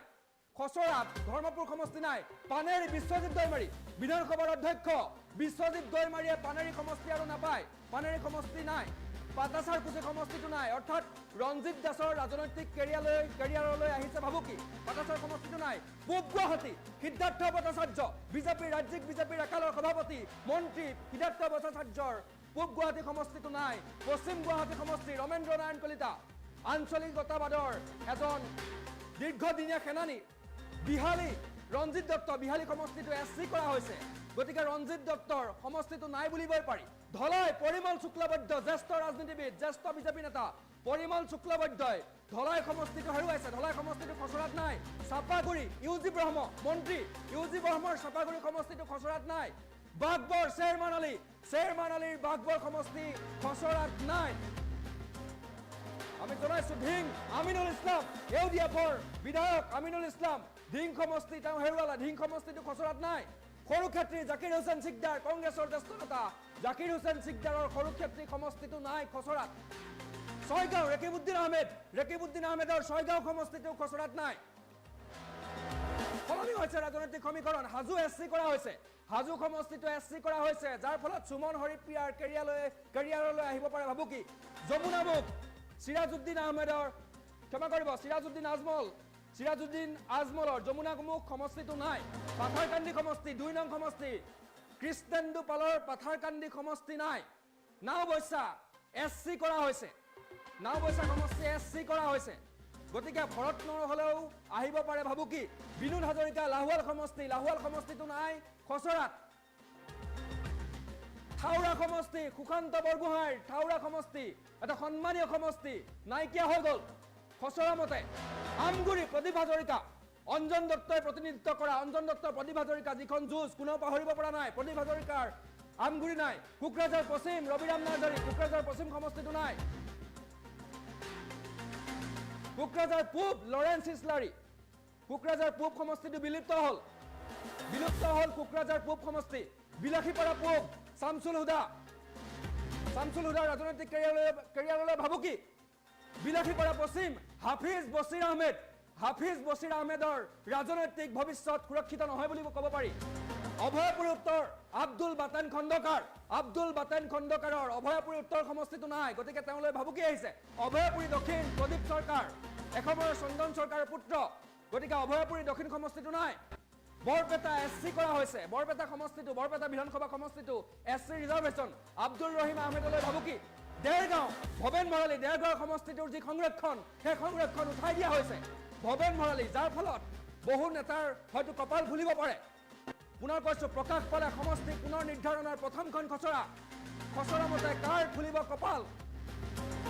খচৰাত ধৰ্মপুৰ সমষ্টি নাই। পানেৰী বিশ্বজিৎ দৈমাৰী বিধানসভাৰ অধ্যক্ষ বিশ্বজিৎ দৈমাৰীয়ে পানেৰী সমষ্টি আৰু নাপায়, পানেৰী সমষ্টি নাই। পাটাচাৰ কুচি সমষ্টিটো নাই, অৰ্থাৎ ৰঞ্জিত দাসৰ ৰাজনৈতিক কেৰিয়াৰলৈ আহিছে ভাবুকি। পাটাচাৰ সমষ্টিটো নাই। পূব গুৱাহাটী সিদ্ধাৰ্থ ভট্টাচাৰ্য ৰাজ্যিক বিজেপিৰ একালৰ সভাপতি মন্ত্ৰী সিদ্ধাৰ্থ ভট্টাচাৰ্যৰ পূব গুৱাহাটী সমষ্টিটো নাই। পশ্চিম গুৱাহাটী সমষ্টি ৰমেন্দ্ৰ নাৰায়ণ কলিতা আঞ্চলিকতাবাদৰ এজন দীৰ্ঘদিনীয়া সেনানী বিহালী ৰঞ্জিত দত্ত, বিহালী সমষ্টিটো SC কৰা হৈছে, গতিকে ৰঞ্জিত দত্তৰ সমষ্টিটো নাই বুলিবই পাৰি। ধলাই পৰিমল শুক্লবৈদ্য জ্যেষ্ঠ ৰাজনীতিবিদ, জ্যেষ্ঠ বিজেপি নেতা পৰিমল শুক্লবৈদ্যই ধলাই সমষ্টিটো হেৰুৱাইছে, ধলাই সমষ্টিটো খচৰাত নাই। চাপাগুৰি ইউজি ব্ৰহ্ম মন্ত্ৰী, ইউজি ব্ৰহ্মৰ চাপাগুৰি সমষ্টিটো খচৰাত নাই। বাঘবৰ শ্বেৰমান আলীৰ বাঘবৰ সমষ্টি খচৰাত নাই। আমি জনাইছোঁ ধিং আমিনুল ইছলাম, এউডিএফৰ বিধায়ক আমিনুল ইছলাম ধিং সমষ্টি তেওঁ হেৰুৱালে ধিং সমষ্টিটো খচৰাত নাই সৰুক্ষেত্ৰী জাকিৰ হুছেইন সিকদাৰ কংগ্ৰেছৰ জ্যেষ্ঠ নেতা জাকিৰ হুছেইন সিকদাৰৰ সৰুক্ষেত্ৰী সমষ্টিটো নাই খচৰাত ছয়গাঁও ৰকিবউদ্দিন আহমেদৰ ছয়গাঁও সমষ্টিটো খচৰাত নাই সলনি হৈছে ৰাজনৈতিক সমীকৰণ হাজু এছচি কৰা হৈছে হাজু সমষ্টিটো এছচি কৰা হৈছে যাৰ ফলত সুমন হৰিপ্ৰিয়াৰ কেৰিয়াৰলৈ আহিব পাৰে ভাবুকি যমুনামুখ সিৰাজউদ্দিন আহমেদৰ ক্ষমা কৰিব সিৰাজউদ্দিন আজমলৰ যমুনামুখ সমষ্টিটো নাই পাথাৰকান্দি সমষ্টি 2 নং সমষ্টি কৃষ্ণেন্দু পালৰ পাথাৰকান্দি সমষ্টি নাই নাওবৈছা এছচি কৰা হৈছে নাওবৈছা সমষ্টি এছচি কৰা হৈছে গতিকে ভৰত নহলেও আহিব পাৰে ভাবুকি বিনোদ হাজৰিকা লাহোৱাল সমষ্টিটো নাই খচৰাত থাউৰা সমষ্টি সুকান্ত বৰগোহাঁইৰ থাউৰা সমষ্টি এটা সন্মানীয় সমষ্টি নাইকিয়া হৈ গ'ল খচৰা মতে আমগুৰি প্ৰদীপ হাজৰিকা অঞ্জন দত্তই প্ৰতিনিধিত্ব কৰা অঞ্জন দত্তৰ প্ৰদীপ হাজৰিকা যিখন যুঁজ কোনেও পাহৰিব পৰা নাই প্ৰদীপ হাজৰিকাৰ আমগুৰি নাই কোকৰাঝাৰ পশ্চিম ৰবিৰাম নাৰ্জাৰী কোকৰাঝাৰ পশ্চিম সমষ্টিটো নাই কোকৰাঝাৰ পূব লৰেন্স ইছলাৰী কোকৰাঝাৰ পূব সমষ্টিটো বিলুপ্ত হল কোকৰাঝাৰ পূব সমষ্টি বিলাসীপাৰা পূব শামছুল হুদা ৰাজনৈতিক কেৰিয়াৰলৈ ভাবুকি বিলাসীপাৰা পশ্চিম হাফিজ বছিৰ আহমেদৰ ৰাজনৈতিক ভৱিষ্যত সুৰক্ষিত নহয় বুলি ক'ব পাৰি অভয়পুৰী উত্তৰ আব্দুল বাতেন খণ্ডকাৰৰ অভয়পুৰী উত্তৰ সমষ্টিটো নাই গতিকে তেওঁলৈ ভাবুকি আহিছে অভয়পুৰী দক্ষিণ প্ৰদীপ চৰকাৰ এসময়ৰ চন্দন চৰকাৰৰ পুত্ৰ গতিকে অভয়পুৰী দক্ষিণ সমষ্টিটো নাই বৰপেটা এছচি কৰা হৈছে বৰপেটা বিধানসভা সমষ্টিটো এছচি ৰিজাৰ্ভেশ্যন আব্দুল ৰহিম আহমেদলৈ ভাবুকি দেৰগাঁও ভৱেন ভৰালী দেৰগাঁও সমষ্টিটোৰ যি সংৰক্ষণ সেই সংৰক্ষণ উঠাই দিয়া হৈছে ভৱেন ভৰালী যাৰ ফলত বহু নেতাৰ হয়তো কপাল ফুলিব পাৰে পুনৰ কৈছো প্ৰকাশ পালে সমষ্টি পুনৰ নিৰ্ধাৰণৰ প্ৰথমখন খচৰা মতে কাৰ ফুলিব কপাল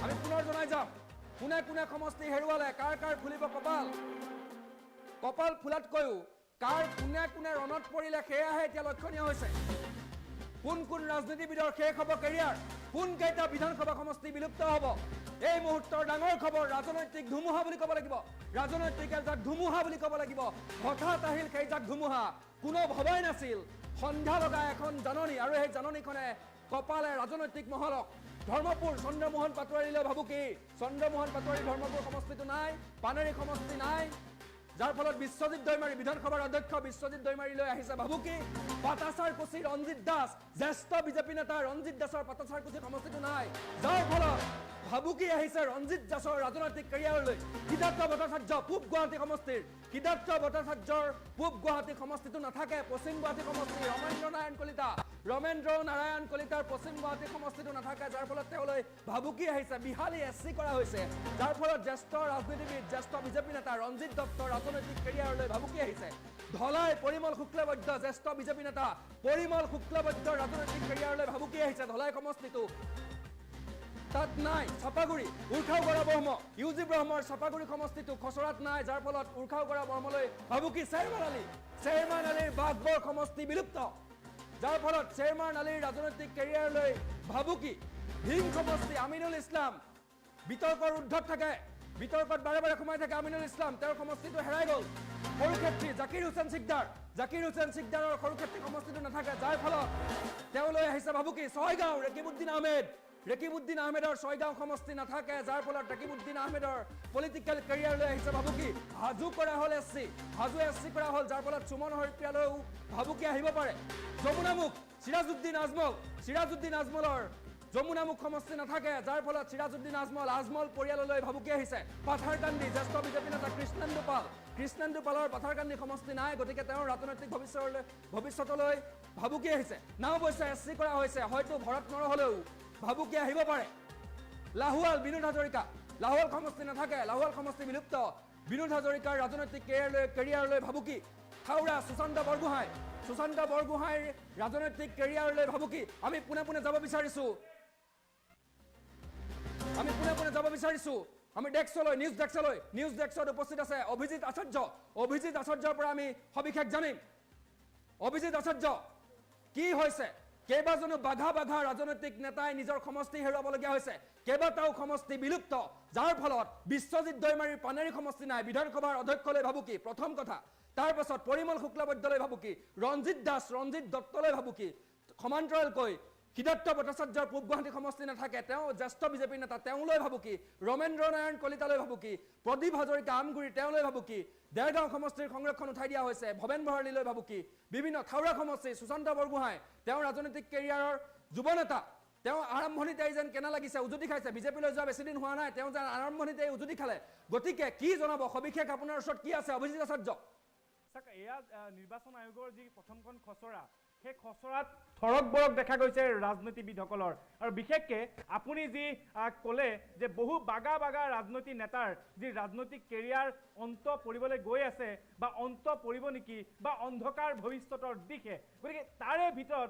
আমি পুনৰ জনাই যাম কোনে সমষ্টি হেৰুৱালে কাৰ ফুলিব কপাল ফুলাতকৈও কাৰ কোনে ৰণত পৰিলে সেয়াহে এতিয়া লক্ষণীয় হৈছে কোন ৰাজনীতিবিদৰ শেষ হ'ব কেৰিয়াৰ কোন কেইটা বিধানসভা সমষ্টি বিলুপ্ত হ'ব এই মুহূৰ্তৰ ডাঙৰ খবৰ ৰাজনৈতিক ধুমুহা বুলি ক'ব লাগিব হঠাৎ আহিল সেইজাক ধুমুহা কোনো ভবাই নাছিল সন্ধ্যা লগা এখন জাননী আৰু এই জাননীখনে কপালে ৰাজনৈতিক মহলক ধৰ্মপুৰ চন্দ্ৰমোহন পাটোৱাৰীলৈ ভাবুকি চন্দ্ৰমোহন পাটোৱাৰী ধৰ্মপুৰ সমষ্টিটো নাই পানেৰী সমষ্টি নাই যাৰ ফলত বিশ্বজিৎ দৈমাৰী বিধানসভাৰ অধ্যক্ষ বিশ্বজিৎ দৈমাৰীলৈ আহিছে ভাবুকি পাটাচাৰকুচি ৰঞ্জিত দাস জ্যেষ্ঠ বিজেপি নেতা ৰঞ্জিত দাসৰ পাটাচাৰকুচি সমষ্টিটো নাই যাৰ ফলত ভাবুকি আহিছে ৰঞ্জিত দাসৰ ৰাজনৈতিক কেৰিয়াৰলৈ সিদ্ধাৰ্থ ভট্টাচাৰ্য পূব গুৱাহাটী সমষ্টিৰ সিদ্ধাৰ্থ ভট্টাচাৰ্যৰ পূব গুৱাহাটী সমষ্টিটো নাথাকে পশ্চিম গুৱাহাটী সমষ্টি ৰমেন্দ্ৰ নাৰায়ণ কলিতাৰ পশ্চিম গুৱাহাটী সমষ্টিটো নাথাকে যাৰ ফলত তেওঁলৈ ভাবুকি আহিছে বিহালী এছচি কৰা হৈছে যাৰ ফলত জ্যেষ্ঠ ৰাজনীতিবিদ জ্যেষ্ঠ বিজেপি নেতা ৰঞ্জিত দত্তৰ ৰাজনৈতিক কেৰিয়াৰলৈ ভাবুকি আহিছে ধলাই পৰিমল শুক্লবৈদ্য জ্যেষ্ঠ বিজেপি নেতা পৰিমল শুক্লবৈদ্যৰ ৰাজনৈতিক কেৰিয়াৰলৈ ভাবুকি আহিছে ধলাই সমষ্টিটো তাত নাই চাপাগুৰি উৰ্খাওগড়া ব্ৰহ্ম ইউজি ব্ৰহ্মৰ চাপাগুৰি সমষ্টিটো খচৰাত নাই যাৰ ফলত উৰ্খাওগড়া ব্ৰহ্মলৈ ভাবুকি চেয়াৰমান আলীৰ বাঘবৰ সমষ্টি বিলুপ্ত যাৰ ফলত চেয়াৰমান আলীৰ ৰাজনৈতিক কেৰিয়াৰলৈ ভাবুকি ভিং সমষ্টি আমিনুল ইছলাম বিতৰ্কৰ ঊৰ্ধত থাকে বিতৰ্কত বাৰে সোমাই থাকে আমিনুল ইছলাম তেওঁৰ সমষ্টিটো হেৰাই গ'ল সৰুক্ষেত্ৰী জাকিৰ হুছেইন সিকদাৰৰ সৰুক্ষেত্ৰী সমষ্টিটো নাথাকে যাৰ ফলত তেওঁলৈ আহিছে ভাবুকি ছয়গাঁও ৰেকিবউদ্দিন আহমেদৰ ছয়গাঁও সমষ্টি নাথাকে যাৰ ফলত ৰেকিবউদ্দিন আহমেদৰ পলিটিকেল কেৰিয়াৰলৈ আহিছে ভাবুকি হাজু কৰা হ'ল এছচি কৰা হ'ল যাৰ ফলত সুমন হৰিপ্ৰিয়ালৈও ভাবুকি আহিব পাৰে যমুনামুখ সিৰাজউদ্দিন আজমলৰ যমুনামুখ সমষ্টি নাথাকে যাৰ ফলত সিৰাজউদ্দিন আজমল পৰিয়াললৈ ভাবুকি আহিছে পাথাৰকান্দি জ্যেষ্ঠ বিজেপি নেতা কৃষ্ণেন্দু পালৰ পাথাৰকান্দি সমষ্টি নাই গতিকে তেওঁৰ ৰাজনৈতিক ভৱিষ্যতলৈ ভাবুকি আহিছে নাওবৈছা এছচি কৰা হৈছে হয়তো ভৰত নহলেও ভাবুকি আহিব পাৰে লাহোৱাল বিনোদ হাজৰিকা লাহোৱাল সমষ্টি নাথাকে লাহোৱাল সমষ্টি বিলুপ্ত বিনোদ হাজৰিকাৰ ৰাজনৈতিক কেৰিয়াৰলৈ ভাবুকি থাউৰা সুশান্ত বৰগোহাঁইৰ ৰাজনৈতিক কেৰিয়াৰলৈ ভাবুকি আমি পোনে যাব বিচাৰিছো আমি নিউজ ডেস্কত উপস্থিত আছে অভিজিৎ আচাৰ্যৰ পৰা আমি সবিশেষ জানিম অভিজিৎ আচাৰ্য কি হৈছে কেইবাজনো বাঘা ৰাজনৈতিক নেতাই নিজৰ সমষ্টি হেৰুৱাবলগীয়া হৈছে কেইবাটাও সমষ্টি বিলুপ্ত যাৰ ফলত বিশ্বজিৎ দৈমাৰীৰ পানেৰী সমষ্টি নাই বিধানসভাৰ অধ্যক্ষলৈ ভাবুকি প্ৰথম কথা তাৰ পাছত পৰিমল শুক্লবৈদ্যলৈ ভাবুকি ৰঞ্জিত দাস ৰঞ্জিত দত্তলৈ ভাবুকি সমান্তৰালকৈ সিদ্ধাৰ্থ ভট্টাচাৰ্যৰ পূব গুৱাহাটী সমষ্টি নাথাকে তেওঁ জ্যেষ্ঠ বিজেপিৰ নেতা তেওঁলৈ ভাবুকি ৰমেন্দ্ৰ নাৰায়ণ কলিতালৈ ভাবুকি প্ৰদীপ হাজৰিকা আমগুৰি তেওঁলৈ ভাবুকি দেৰগাঁও সমষ্টিৰ সংৰক্ষণ উঠাই দিয়া হৈছে ভৱেন ভৰালীলৈ ভাবুকি বিভিন্ন থাউৰা সমষ্টি সুশান্ত বৰগোহাঁই তেওঁ ৰাজনৈতিক কেৰিয়াৰৰ যুৱ নেতা তেওঁ আৰম্ভণিতে যেন কেনে লাগিছে উজুতি খাইছে বিজেপিলৈ যোৱা বেছি দিন হোৱা নাই তেওঁ যেন আৰম্ভণিতে উজুতি খালে গতিকে কি জনাব সবিশেষ আপোনাৰ ওচৰত কি আছে অভিজিত আচাৰ্য এয়া নিৰ্বাচন আয়োগৰ যি প্ৰথমখন খচৰা সেই খচৰাত থৰক বৰক দেখা গৈছে ৰাজনীতিবিদসকলৰ আৰু বিশেষকৈ আপুনি যি ক'লে যে বহু বাগা বাগা ৰাজনৈতিক নেতাৰ যি ৰাজনৈতিক কেৰিয়াৰ অন্ত পৰিবলৈ গৈ আছে বা অন্ত পৰিব নেকি বা অন্ধকাৰ ভৱিষ্যতৰ দিশে গতিকে তাৰে ভিতৰত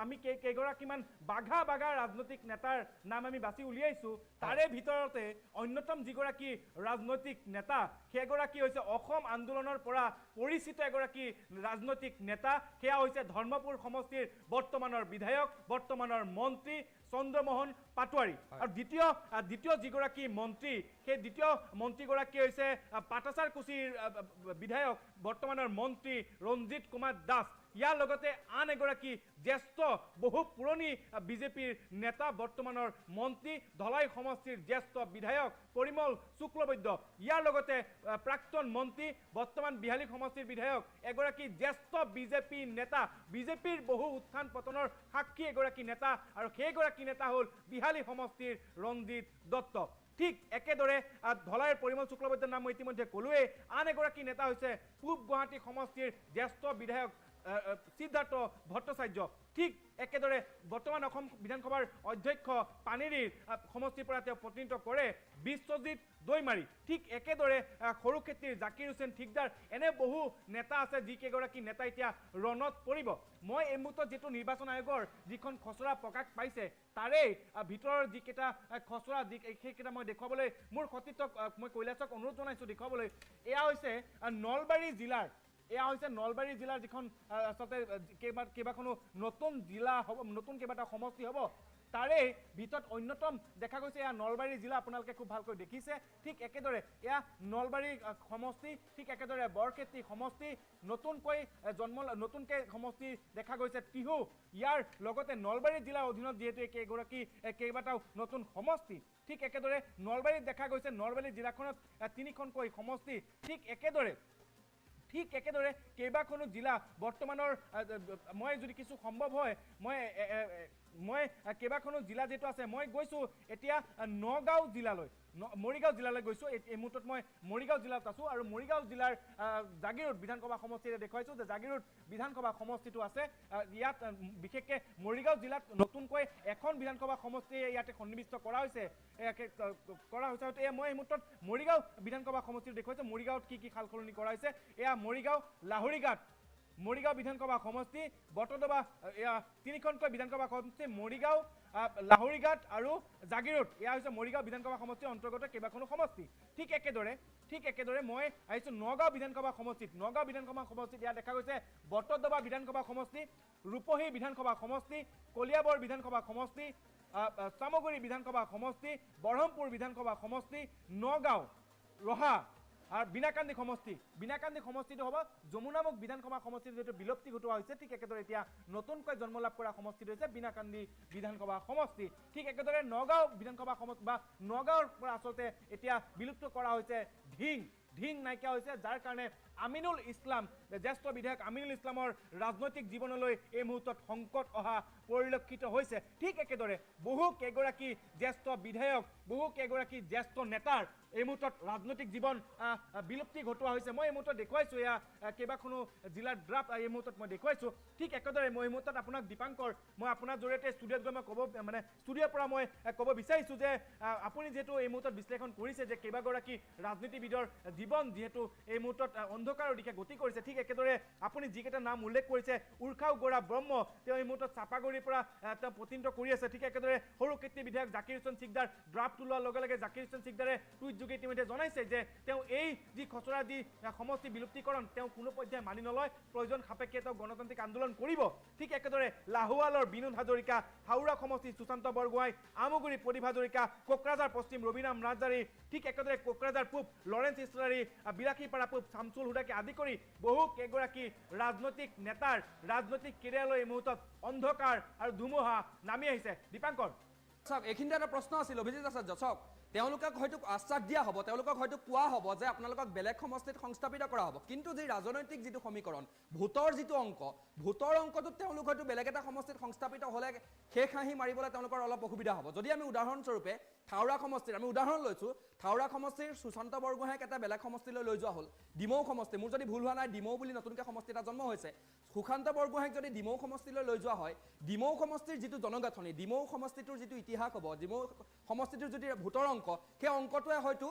আমি কেইগৰাকীমান বাঘা বাগা ৰাজনৈতিক নেতাৰ নাম আমি বাছি উলিয়াইছোঁ তাৰে ভিতৰতে অন্যতম যিগৰাকী ৰাজনৈতিক নেতা সেইগৰাকী হৈছে অসম আন্দোলনৰ পৰা পৰিচিত এগৰাকী ৰাজনৈতিক নেতা সেয়া হৈছে ধৰ্মপুৰ সমষ্টিৰ বৰ্তমানৰ বিধায়ক বৰ্তমানৰ মন্ত্ৰী চন্দ্ৰমোহন পাটোৱাৰী আৰু দ্বিতীয় যিগৰাকী মন্ত্ৰী সেই দ্বিতীয় মন্ত্ৰীগৰাকী হৈছে পাটাচাৰকুছিৰ বিধায়ক বৰ্তমানৰ মন্ত্ৰী ৰঞ্জিত কুমাৰ দাস ইয়াৰ লগতে আন এগৰাকী জ্যেষ্ঠ বহু পুৰণি বিজেপিৰ নেতা বৰ্তমানৰ মন্ত্ৰী ধলাই সমষ্টিৰ জ্যেষ্ঠ বিধায়ক পৰিমল শুক্লবৈদ্য ইয়াৰ লগতে প্ৰাক্তন মন্ত্ৰী বৰ্তমান বিহালী সমষ্টিৰ বিধায়ক এগৰাকী জ্যেষ্ঠ বিজেপি নেতা বিজেপিৰ বহু উত্থান পতনৰ সাক্ষী এগৰাকী নেতা আৰু সেইগৰাকী নেতা হ'ল বিহালী সমষ্টিৰ ৰঞ্জিত দত্ত ঠিক একেদৰে ধলাইৰ পৰিমল শুক্লবৈদ্যৰ নাম মই ইতিমধ্যে ক'লোৱেই আন এগৰাকী নেতা হৈছে পূব গুৱাহাটী সমষ্টিৰ জ্যেষ্ঠ বিধায়ক সিদ্ধাৰ্থ ভট্টাচাৰ্য ঠিক একেদৰে বৰ্তমান অসম বিধানসভাৰ অধ্যক্ষ পানেৰীৰ সমষ্টিৰ পৰা তেওঁ প্ৰতিনিধিত্ব কৰে বিশ্বজিৎ দৈমাৰী ঠিক একেদৰে সৰুক্ষেত্ৰীৰ জাকিৰ হুছেইন ঠিকদাৰ এনে বহু নেতা আছে যিকেইগৰাকী নেতা এতিয়া ৰণত পৰিব মই এই মুহূৰ্তত যিটো নিৰ্বাচন আয়োগৰ যিখন খচৰা প্ৰকাশ পাইছে তাৰেই ভিতৰৰ যিকেইটা খচৰা সেইকেইটা মই দেখুৱাবলৈ মোৰ সতীৰ্থক মই কৈলাশক অনুৰোধ জনাইছোঁ দেখুৱাবলৈ এয়া হৈছে নলবাৰী জিলাৰ এয়া হৈছে নলবাৰী জিলাৰ যিখন আচলতে কেইবাখনো নতুন জিলা হ'ব নতুন কেইবাটা সমষ্টি হ'ব তাৰে ভিতৰত অন্যতম দেখা গৈছে এয়া নলবাৰী জিলা আপোনালোকে খুব ভালকৈ দেখিছে ঠিক একেদৰে এয়া নলবাৰী সমষ্টি ঠিক একেদৰে বৰক্ষেত্ৰী সমষ্টি নতুনকৈ নতুনকৈ সমষ্টি দেখা গৈছে টিহু ইয়াৰ লগতে নলবাৰী জিলাৰ অধীনত যিহেতু কেইবাটাও নতুন সমষ্টি ঠিক একেদৰে নলবাৰীত দেখা গৈছে নলবাৰী জিলাখনত 3খনকৈ সমষ্টি ঠিক একেদৰে কেইবাখনো জিলা বৰ্তমানৰ মই যদি কিছু সম্ভৱ হয় মই কেইবাখনো জিলা যিটো আছে মই গৈছোঁ এতিয়া নগাঁও জিলালৈ মৰিগাঁও জিলালৈ গৈছোঁ এই মুহূৰ্তত মই মৰিগাঁও জিলাত আছোঁ আৰু মৰিগাঁও জিলাৰ জাগিৰোড বিধানসভা সমষ্টিৰে দেখুৱাইছোঁ যে জাগিৰোড বিধানসভা সমষ্টিটো আছে ইয়াত বিশেষকৈ মৰিগাঁও জিলাত নতুনকৈ এখন বিধানসভা সমষ্টি ইয়াতে সন্নিৱিষ্ট কৰা হৈছে হয়তো মই এই মুহূৰ্তত মৰিগাঁও বিধানসভা সমষ্টিটো দেখুৱাইছোঁ মৰিগাঁৱত কি সাল সলনি কৰা হৈছে এয়া মৰিগাঁও লাহৰীঘাট মৰিগাঁও বিধানসভা সমষ্টি বটদবা 3খনকৈ বিধানসভা সমষ্টি মৰিগাঁও লাহৰীঘাট আৰু জাগিৰোড এয়া হৈছে মৰিগাঁও বিধানসভা সমষ্টিৰ অন্তৰ্গত কেইবাখনো সমষ্টি ঠিক একেদৰে মই আহিছোঁ নগাঁও বিধানসভা সমষ্টিত ইয়াত দেখা গৈছে বটদবা বিধানসভা সমষ্টি ৰূপহী বিধানসভা সমষ্টি কলিয়াবৰ বিধানসভা সমষ্টি চামগুৰি বিধানসভা সমষ্টি বৰহমপুৰ বিধানসভা সমষ্টি নগাঁও ৰহা আৰু বিনাকান্দি সমষ্টিটো হ'ব যমুনামুখ বিধানসভা সমষ্টিৰ যিটো বিলুপ্তি ঘটোৱা হৈছে ঠিক একেদৰে এতিয়া নতুনকৈ জন্ম লাভ কৰা সমষ্টিটো হৈছে বিনাকান্দি বিধানসভা সমষ্টি ঠিক একেদৰে নগাঁও বিধানসভা সমষ্টি বা নগাঁৱৰ পৰা আচলতে এতিয়া বিলুপ্ত কৰা হৈছে ঢিং নাইকিয়া হৈছে যাৰ কাৰণে আমিনুল ইছলাম জ্যেষ্ঠ বিধায়ক আমিনুল ইছলামৰ ৰাজনৈতিক জীৱনলৈ এই মুহূৰ্তত সংকট অহা পৰিলক্ষিত হৈছে ঠিক একেদৰে বহু কেইগৰাকী জ্যেষ্ঠ বিধায়ক বহু কেইগৰাকী জ্যেষ্ঠ নেতাৰ এই মুহূৰ্তত ৰাজনৈতিক জীৱন বিলুপ্তি ঘটোৱা হৈছে মই এই মুহূৰ্তত দেখুৱাইছোঁ এয়া কেইবাখনো জিলাৰ ড্ৰাফ্ট এই মুহূৰ্তত মই দেখুৱাইছোঁ ঠিক একেদৰে মই এই মুহূৰ্তত আপোনাক দীপাংকৰ মই আপোনাৰ জৰিয়তে ষ্টুডিঅ'ত গৈ মই ষ্টুডিঅ'ৰ পৰা মই ক'ব বিচাৰিছোঁ যে আপুনি যিহেতু এই মুহূৰ্তত বিশ্লেষণ কৰিছে যে কেইবাগৰাকী ৰাজনীতিবিদৰ জীৱন যিহেতু এই মুহূৰ্তত অন্ধকাৰৰ দিশে গতি কৰিছে ঠিক একেদৰে আপুনি যিকেইটা নাম উল্লেখ কৰিছে উৰ্খাও গৌৰা ব্ৰহ্ম তেওঁ এই মুহূৰ্তত চাপাগুৰিৰ পৰা তেওঁ প্ৰতিনিধিত্ব কৰি আছে ঠিক একেদৰে সৰুক্ষেত্ৰী বিধায়ক জাকিৰ হুছেইন ঠিকদাৰ ড্ৰাফ্ট ওলোৱাৰ লগে লগে জাকিৰ হুছেইন ঠিকদাৰে টুইট যোগে ইতিমধ্যে জনাইছে যে তেওঁ এই যি খচৰা যি সমষ্টি বিলুপ্তিকৰণ তেওঁ কোনো পৰ্যায়ে মানি নলয় প্ৰয়োজন সাপেক্ষে তেওঁ গণতান্ত্ৰিক আন্দোলন কৰিব ঠিক একেদৰে লাহোৱালৰ বিনোদ হাজৰিকা হাওৰা সমষ্টি সুশান্ত বৰগোহাঁই আমগুৰি প্ৰদীপ হাজৰিকা কোকৰাঝাৰ পশ্চিম ৰবিৰাম ৰাজদাৰী ঠিক একেদৰে কোকৰাঝাৰ পূব লৰেন্স ইছলাৰী বিলাসীপাৰা পূব শামছুল হুদা বৰগুদাকে আদি কৰি বহু কেইগৰাকী ৰাজনৈতিক নেতাৰ ৰাজনৈতিক কেৰিয়াৰলৈ এই মুহূৰ্তত অন্ধকাৰ আৰু ধুমুহা নামি আহিছে দীপাংকৰ চাওক এইখিনিতে এটা প্ৰশ্ন আছিল অভিজিত আচাৰ্য চাওক তেওঁলোকক হয়তো আশ্বাস দিয়া হ'ব তেওঁলোকক হয়তো কোৱা হ'ব যে আপোনালোকক বেলেগ সমষ্টিত সংস্থাপিত কৰা হ'ব কিন্তু যি ৰাজনৈতিক যিটো সমীকৰণ ভোটৰ যিটো অংক ভোটৰ অংকটোত তেওঁলোক হয়তো বেলেগ এটা সমষ্টিত সংস্থাপিত হ'লে শেষ হাঁহি মাৰিবলৈ তেওঁলোকৰ অলপ অসুবিধা হ'ব যদি আমি উদাহৰণস্বৰূপে থাওৰা সমষ্টিৰ আমি উদাহৰণ লৈছোঁ থাওৰা সমষ্টিৰ সুশান্ত বৰগোহাঁইক এটা বেলেগ সমষ্টিলৈ লৈ যোৱা হ'ল ডিমৌ সমষ্টি মোৰ যদি ভুল হোৱা নাই ডিমৌ বুলি নতুনকৈ সমষ্টি এটা জন্ম হৈছে সুশান্ত বৰগোহাঁইক যদি ডিমৌ সমষ্টিলৈ লৈ যোৱা হয় ডিমৌ সমষ্টিৰ যিটো জনগাঁথনি ডিমৌ সমষ্টিটোৰ যিটো ইতিহাস হ'ব ডিমৌ সমষ্টিটোৰ যদি ভোটৰ অংক সেই অংকটোৱে হয়তো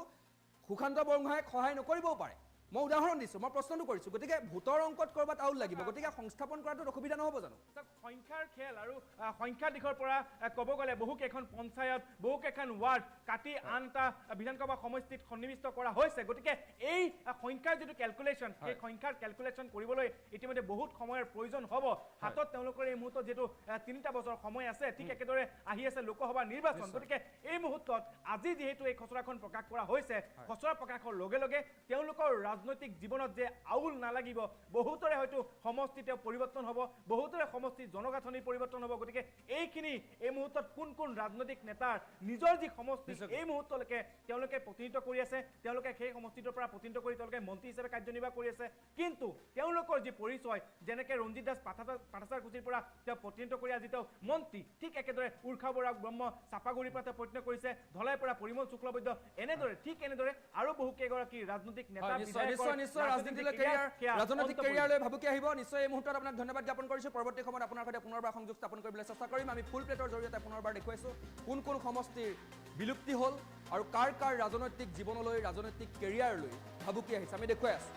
সুশান্ত বৰগোহাঁইক সহায় নকৰিবও পাৰে মই উদাহৰণ দিছোঁ মই প্ৰশ্নটো কৰিছোঁ গতিকে ভোটৰ অংকত ক'ৰবাত আউল লাগিব গতিকে সংস্থাপন কৰাটোত অসুবিধা নহ'ব জানো সংখ্যাৰ খেল আৰু সংখ্যা দিশৰ পৰা ক'ব গ'লে বহুকেইখন পঞ্চায়ত বহুকেইখন ৱাৰ্ড কাটি আন এটা বিধানসভা সমষ্টিত সন্নিৱিষ্ট কৰা হৈছে গতিকে এই সংখ্যাৰ যিটো কেলকুলেশ্যন সেই সংখ্যাৰ কেলকুলেশ্যন কৰিবলৈ ইতিমধ্যে বহুত সময়ৰ প্ৰয়োজন হ'ব হাতত তেওঁলোকৰ এই মুহূৰ্তত যিটো 3টা বছৰ সময় আছে ঠিক একেদৰে আহি আছে লোকসভা নিৰ্বাচন গতিকে এই মুহূৰ্তত আজি যিহেতু এই খচৰাখন প্ৰকাশ কৰা হৈছে খচৰা প্ৰকাশৰ লগে লগে তেওঁলোকৰ ৰাজনৈতিক জীৱনত যে আউল নালাগিব বহুতৰে হয়তো সমষ্টিতে পৰিৱৰ্তন হ'ব বহুতৰে সমষ্টিৰ জনগাঁথনিৰ পৰিৱৰ্তন হ'ব গতিকে এইখিনি এই মুহূৰ্তত কোন কোন ৰাজনৈতিক নেতাৰ নিজৰ যি সমষ্টি এই মুহূৰ্তলৈকে তেওঁলোকে প্ৰতিনিধিত্ব কৰি আছে তেওঁলোকে সেই সমষ্টিটোৰ পৰা প্ৰতিনিধিত্ব কৰি তেওঁলোকে মন্ত্ৰী হিচাপে কাৰ্যনিৰ্বাহ কৰি আছে কিন্তু তেওঁলোকৰ যি পৰিচয় যেনেকৈ ৰঞ্জিত দাস পাঠাচাৰকুচিৰ পৰা তেওঁ প্ৰতিনিধিত্ব কৰি আজি তেওঁ মন্ত্ৰী ঠিক একেদৰে উৰ্খা বৰা ব্ৰহ্ম চাপাগুৰিৰ পৰা তেওঁ প্ৰতিনিধিত্ব কৰিছে ধলাইৰ পৰা পৰিমল শুক্লবৈদ্য এনেদৰে ঠিক এনেদৰে আৰু বহু কেইগৰাকী ৰাজনৈতিক নেতা নিশ্চয় ৰাজনৈতিক কেৰিয়াৰলৈ ভাবুকি আহিব নিশ্চয় এই মুহূৰ্তত আপোনাক ধন্যবাদ জ্ঞাপন কৰিছোঁ পৰৱৰ্তী সময়ত আপোনাৰ সৈতে পুনৰবাৰ সংযোগ স্থাপন কৰিবলৈ চেষ্টা কৰিম আমি ফুল প্লেটৰ জৰিয়তে পুনৰবাৰ দেখুৱাইছোঁ কোন কোন সমষ্টিৰ বিলুপ্তি হ'ল আৰু কাৰ কাৰ ৰাজনৈতিক জীৱনলৈ ৰাজনৈতিক কেৰিয়াৰলৈ ভাবুকি আহিছে আমি দেখুৱাই আছোঁ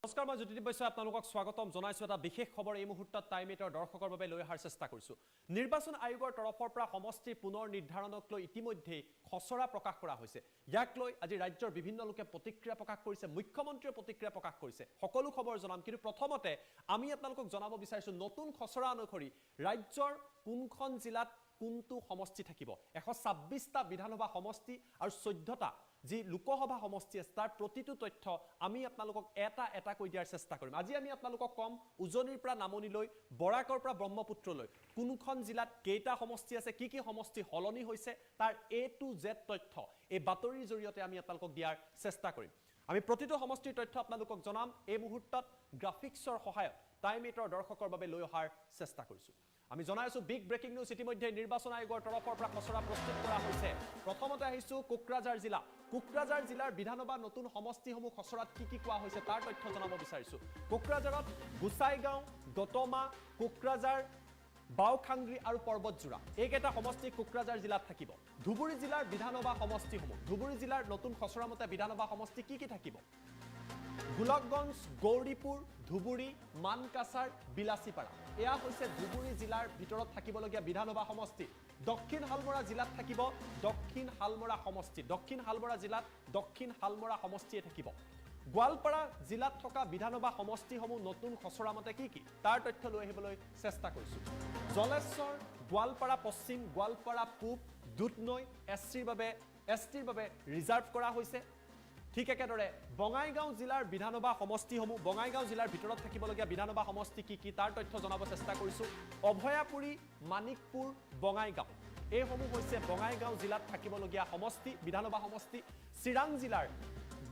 নমস্কাৰ মই জ্যোতিদীপ বৈশ্যই আপোনালোকক স্বাগতম জনাইছোঁ এটা বিশেষ খবৰ এই মুহূৰ্তত টাইম 8ৰ দৰ্শকৰ বাবে লৈ অহাৰ চেষ্টা কৰিছোঁ নিৰ্বাচন আয়োগৰ তৰফৰ পৰা সমষ্টিৰ পুনৰ নিৰ্ধাৰণক লৈ ইতিমধ্যে খচৰা প্ৰকাশ কৰা হৈছে ইয়াক লৈ আজি ৰাজ্যৰ বিভিন্ন লোকে প্ৰতিক্ৰিয়া প্ৰকাশ কৰিছে মুখ্যমন্ত্ৰীয়ে প্ৰতিক্ৰিয়া প্ৰকাশ কৰিছে সকলো খবৰ জনাম কিন্তু প্ৰথমতে আমি আপোনালোকক জনাব বিচাৰিছোঁ নতুন খচৰা অনুসৰি ৰাজ্যৰ কোনখন জিলাত কোনটো সমষ্টি থাকিব 126টা বিধানসভা সমষ্টি আৰু 14টা যি লোকসভা সমষ্টি আছে তাৰ প্ৰতিটো তথ্য আমি আপোনালোকক এটা এটা কৈ দিয়াৰ চেষ্টা কৰিম আজি আমি আপোনালোকক কম উজনিৰ পৰা নামনিলৈ বৰাকৰ পৰা ব্ৰহ্মপুত্ৰলৈ কোনখন জিলাত কেইটা সমষ্টি আছে কি কি সমষ্টি হলনি হৈছে তাৰ A to Z তথ্য এই বাতৰিৰ জৰিয়তে আমি আপোনালোকক দিয়াৰ চেষ্টা কৰিম আমি প্ৰতিটো সমষ্টিৰ তথ্য আপোনালোকক জনাম এই মুহূৰ্তত গ্ৰাফিক্সৰ সহায়ত টাইম 8ৰ দৰ্শকৰ বাবে লৈ অহাৰ চেষ্টা কৰিছোঁ আমি জনাইছোঁ বিগ ব্ৰেকিং নিউজ ইতিমধ্যে নিৰ্বাচন আয়োগৰ তৰফৰ পৰা খচৰা প্ৰস্তুত কৰা হৈছে প্ৰথমতে আহিছোঁ কোকৰাঝাৰ জিলাৰ বিধানসভা নতুন সমষ্টিসমূহ খচৰাত কি কি কোৱা হৈছে তাৰ তথ্য জনাব বিচাৰিছোঁ কোকৰাঝাৰত গোসাইগাঁও দতমা কোকৰাঝাৰ বাওখাংগ্ৰি আৰু পৰ্বতজোৰা এইকেইটা সমষ্টি কোকৰাঝাৰ জিলাত থাকিব ধুবুৰী জিলাৰ বিধানসভা সমষ্টিসমূহ ধুবুৰী জিলাৰ নতুন খচৰা মতে বিধানসভা সমষ্টি কি কি থাকিব গোলকগঞ্জ গৌৰীপুৰ ধুবুৰী মানকাছাৰ বিলাসীপাৰা এয়া হৈছে ধুবুৰী জিলাৰ ভিতৰত থাকিবলগীয়া বিধানসভা সমষ্টি দক্ষিণ হালমৰা জিলাত থাকিব দক্ষিণ হালমৰা সমষ্টি দক্ষিণ হালমৰা জিলাত দক্ষিণ হালমৰা সমষ্টিয়ে থাকিব গোৱালপাৰা জিলাত থকা বিধানসভা সমষ্টিসমূহ নতুন খচৰা মতে কি কি তাৰ তথ্য লৈ আহিবলৈ চেষ্টা কৰিছোঁ জলেশ্বৰ গোৱালপাৰা পশ্চিম গোৱালপাৰা পূব দুধনৈ এছটিৰ বাবে ৰিজাৰ্ভ কৰা হৈছে ঠিক একেদৰে বঙাইগাঁও জিলাৰ বিধানসভা সমষ্টিসমূহ বঙাইগাঁও জিলাৰ ভিতৰত থাকিবলগীয়া বিধানসভা সমষ্টি কি কি তাৰ তথ্য জনাব চেষ্টা কৰিছোঁ অভয়াপুৰী মানিকপুৰ বঙাইগাঁও এইসমূহ হৈছে বঙাইগাঁও জিলাত থাকিবলগীয়া সমষ্টি বিধানসভা সমষ্টি চিৰাং জিলাৰ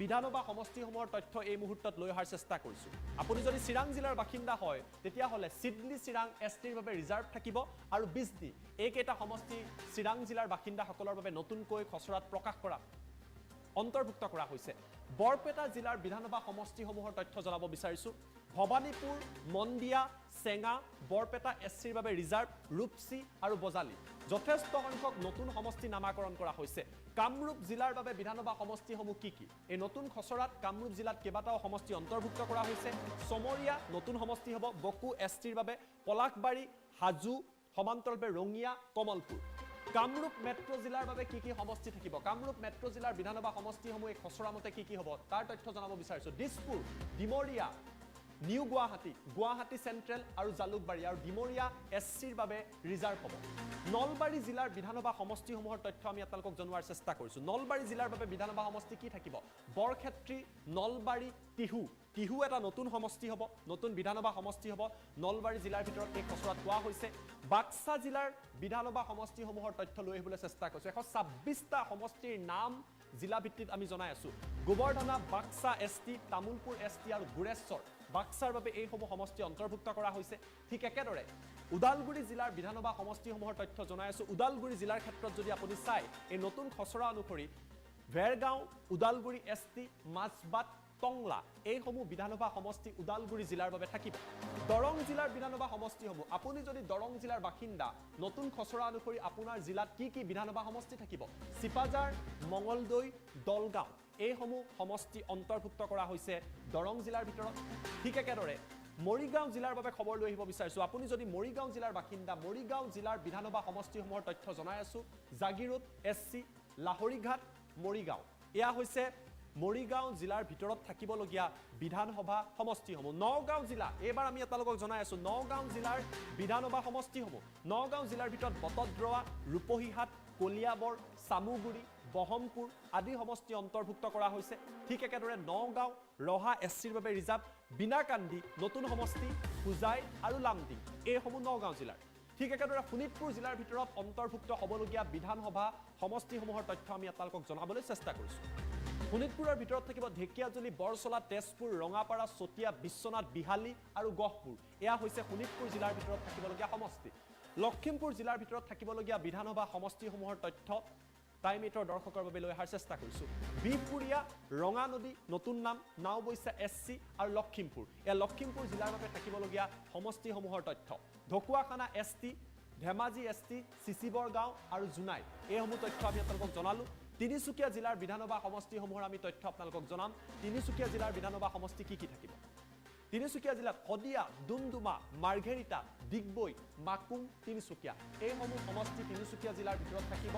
বিধানসভা সমষ্টিসমূহৰ তথ্য এই মুহূৰ্তত লৈ অহাৰ চেষ্টা কৰিছোঁ আপুনি যদি চিৰাং জিলাৰ বাসিন্দা হয় তেতিয়াহ'লে চিডলি চিৰাং এছটিৰ বাবে ৰিজাৰ্ভ থাকিব আৰু বিজনি এইকেইটা সমষ্টি চিৰাং জিলাৰ বাসিন্দাসকলৰ বাবে নতুনকৈ খচৰাত প্ৰকাশ কৰা অন্তৰ্ভুক্ত কৰা হৈছে বৰপেটা জিলাৰ বিধানসভা সমষ্টিসমূহৰ তথ্য জনাব বিচাৰিছোঁ ভৱানীপুৰ মন্দিয়া চেঙা বৰপেটা এছচিৰ বাবে ৰিজাৰ্ভ ৰূপসী আৰু বজালী যথেষ্ট সংখ্যক নতুন সমষ্টি নামাকৰণ কৰা হৈছে কামৰূপ জিলাৰ বাবে বিধানসভা সমষ্টিসমূহ কি কি এই নতুন খচৰাত কামৰূপ জিলাত কেইবাটাও সমষ্টি অন্তৰ্ভুক্ত কৰা হৈছে সমৰীয়া নতুন সমষ্টি হ'ব বকু এছটিৰ বাবে পলাশবাৰী হাজো সমান্তৰালভাৱে ৰঙিয়া কমলপুৰ কামৰূপ মেট্ৰ' জিলাৰ বাবে কি সমষ্টি থাকিব কামৰূপ মেট্ৰ' জিলাৰ বিধানসভা সমষ্টিসমূহ এই খচৰা মতে কি হ'ব তাৰ তথ্য জনাব বিচাৰিছো দিছপুৰ ডিমৰীয়া নিউ গুৱাহাটী চেন্ট্ৰেল আৰু জালুকবাৰী আৰু ডিমৰীয়া এছচিৰ বাবে ৰিজাৰ্ভ হ'ব নলবাৰী জিলাৰ বিধানসভা সমষ্টিসমূহৰ তথ্য আমি আপোনালোকক জনোৱাৰ চেষ্টা কৰিছো নলবাৰী জিলাৰ বাবে বিধানসভা সমষ্টি কি থাকিব বৰক্ষেত্ৰী নলবাৰী টিহু এটা নতুন সমষ্টি হ'ব নতুন বিধানসভা সমষ্টি হ'ব নলবাৰী জিলাৰ ভিতৰত এই খচৰাত কোৱা হৈছে বাক্সা জিলাৰ বিধানসভা সমষ্টিসমূহৰ তথ্য লৈ আহিবলৈ চেষ্টা কৰিছো 126টা সমষ্টিৰ নাম জিলা ভিত্তিত আমি জনাই আছো গোবৰ্ধনা বাক্সা এছটি তামুলপুৰ এছটি আৰু গুৰেশ্বৰ বাক্সাৰ বাবে এই সমষ্টি অন্তৰ্ভুক্ত কৰা হৈছে ঠিক একেদৰে উদালগুৰি জিলাৰ বিধানসভা সমষ্টিসমূহৰ তথ্য জনাই আছো উদালগুৰি জিলাৰ ক্ষেত্ৰত যদি আপুনি চাই এই নতুন খচৰা অনুসৰি ভেৰগাঁও উদালগুৰি এছটি মাছবাট টংলা এই বিধানসভা সমষ্টি উদালগুৰি জিলাৰ বাবে থাকিব দৰং জিলাৰ বিধানসভা সমষ্টিসমূহ আপুনি যদি দৰং জিলাৰ বাসিন্দা নতুন খচৰা অনুসৰি আপোনাৰ জিলাত কি বিধানসভা সমষ্টি থাকিব চিপাজাৰ মঙলদৈ দলগাঁও এই সমষ্টি অন্তৰ্ভুক্ত কৰা হৈছে দৰং জিলাৰ ভিতৰত ঠিক একেদৰে মৰিগাঁও জিলাৰ বাবে খবৰ লৈ আহিব বিচাৰিছো আপুনি যদি মৰিগাঁও জিলাৰ বাসিন্দা মৰিগাঁও জিলাৰ বিধানসভা সমষ্টিসমূহৰ তথ্য জনাই আছো জাগিৰোড এছচি লাহৰীঘাট মৰিগাঁও এয়া হৈছে মৰিগাঁও জিলাৰ ভিতৰত থাকিবলগীয়া বিধানসভা সমষ্টিসমূহ নগাঁও জিলা এইবাৰ আমি আপোনালোকক জনাই আছো নগাঁও জিলাৰ বিধানসভা সমষ্টিসমূহ নগাঁও জিলাৰ ভিতৰত বটদ্ৰৱা ৰূপহীহাট কলিয়াবৰ চামুগুৰি বহমপুৰ আদি সমষ্টি অন্তৰ্ভুক্ত কৰা হৈছে ঠিক একেদৰে নগাঁও ৰহা এছচিৰ বাবে ৰিজাৰ্ভ বিনাকান্দি নতুন সমষ্টি পূজাই আৰু লামডিং এই নগাঁও জিলাৰ ঠিক একেদৰে শোণিতপুৰ জিলাৰ ভিতৰত অন্তৰ্ভুক্ত হ'বলগীয়া বিধানসভা সমষ্টিসমূহৰ তথ্য আমি আপোনালোকক জনাবলৈ চেষ্টা কৰিছো শোণিতপুৰৰ ভিতৰত থাকিব ঢেকিয়াজুলি বৰচলা তেজপুৰ ৰঙাপাৰা চতিয়া বিশ্বনাথ বিহালী আৰু গহপুৰ এয়া হৈছে শোণিতপুৰ জিলাৰ ভিতৰত থাকিবলগীয়া সমষ্টি লখিমপুৰ জিলাৰ ভিতৰত থাকিবলগীয়া বিধানসভা সমষ্টিসমূহৰ তথ্য টাইম 8 দৰ্শকৰ বাবে লৈ অহাৰ চেষ্টা কৰিছো বিপুৰীয়া ৰঙানদী নতুন নাম নাওবৈছা এছচি আৰু লখিমপুৰ এয়া লখিমপুৰ জিলাৰ বাবে থাকিবলগীয়া সমষ্টিসমূহৰ তথ্য ঢকুৱাখানা এছটি ধেমাজি এছটি চিচিবৰগাঁও আৰু জুনাই এই তথ্য আমি আপোনালোকক জনালো তিনিচুকীয়া জিলাৰ বিধানসভা সমষ্টিসমূহৰ আমি তথ্য আপোনালোকক জনাম তিনিচুকীয়া জিলাৰ বিধানসভা সমষ্টি কি থাকিব তিনিচুকীয়া জিলাত শদিয়া ডুমডুমা মাৰ্ঘেৰিটা ডিগবৈ মাকুম তিনিচুকীয়া এই সমষ্টি তিনিচুকীয়া জিলাৰ ভিতৰত থাকিব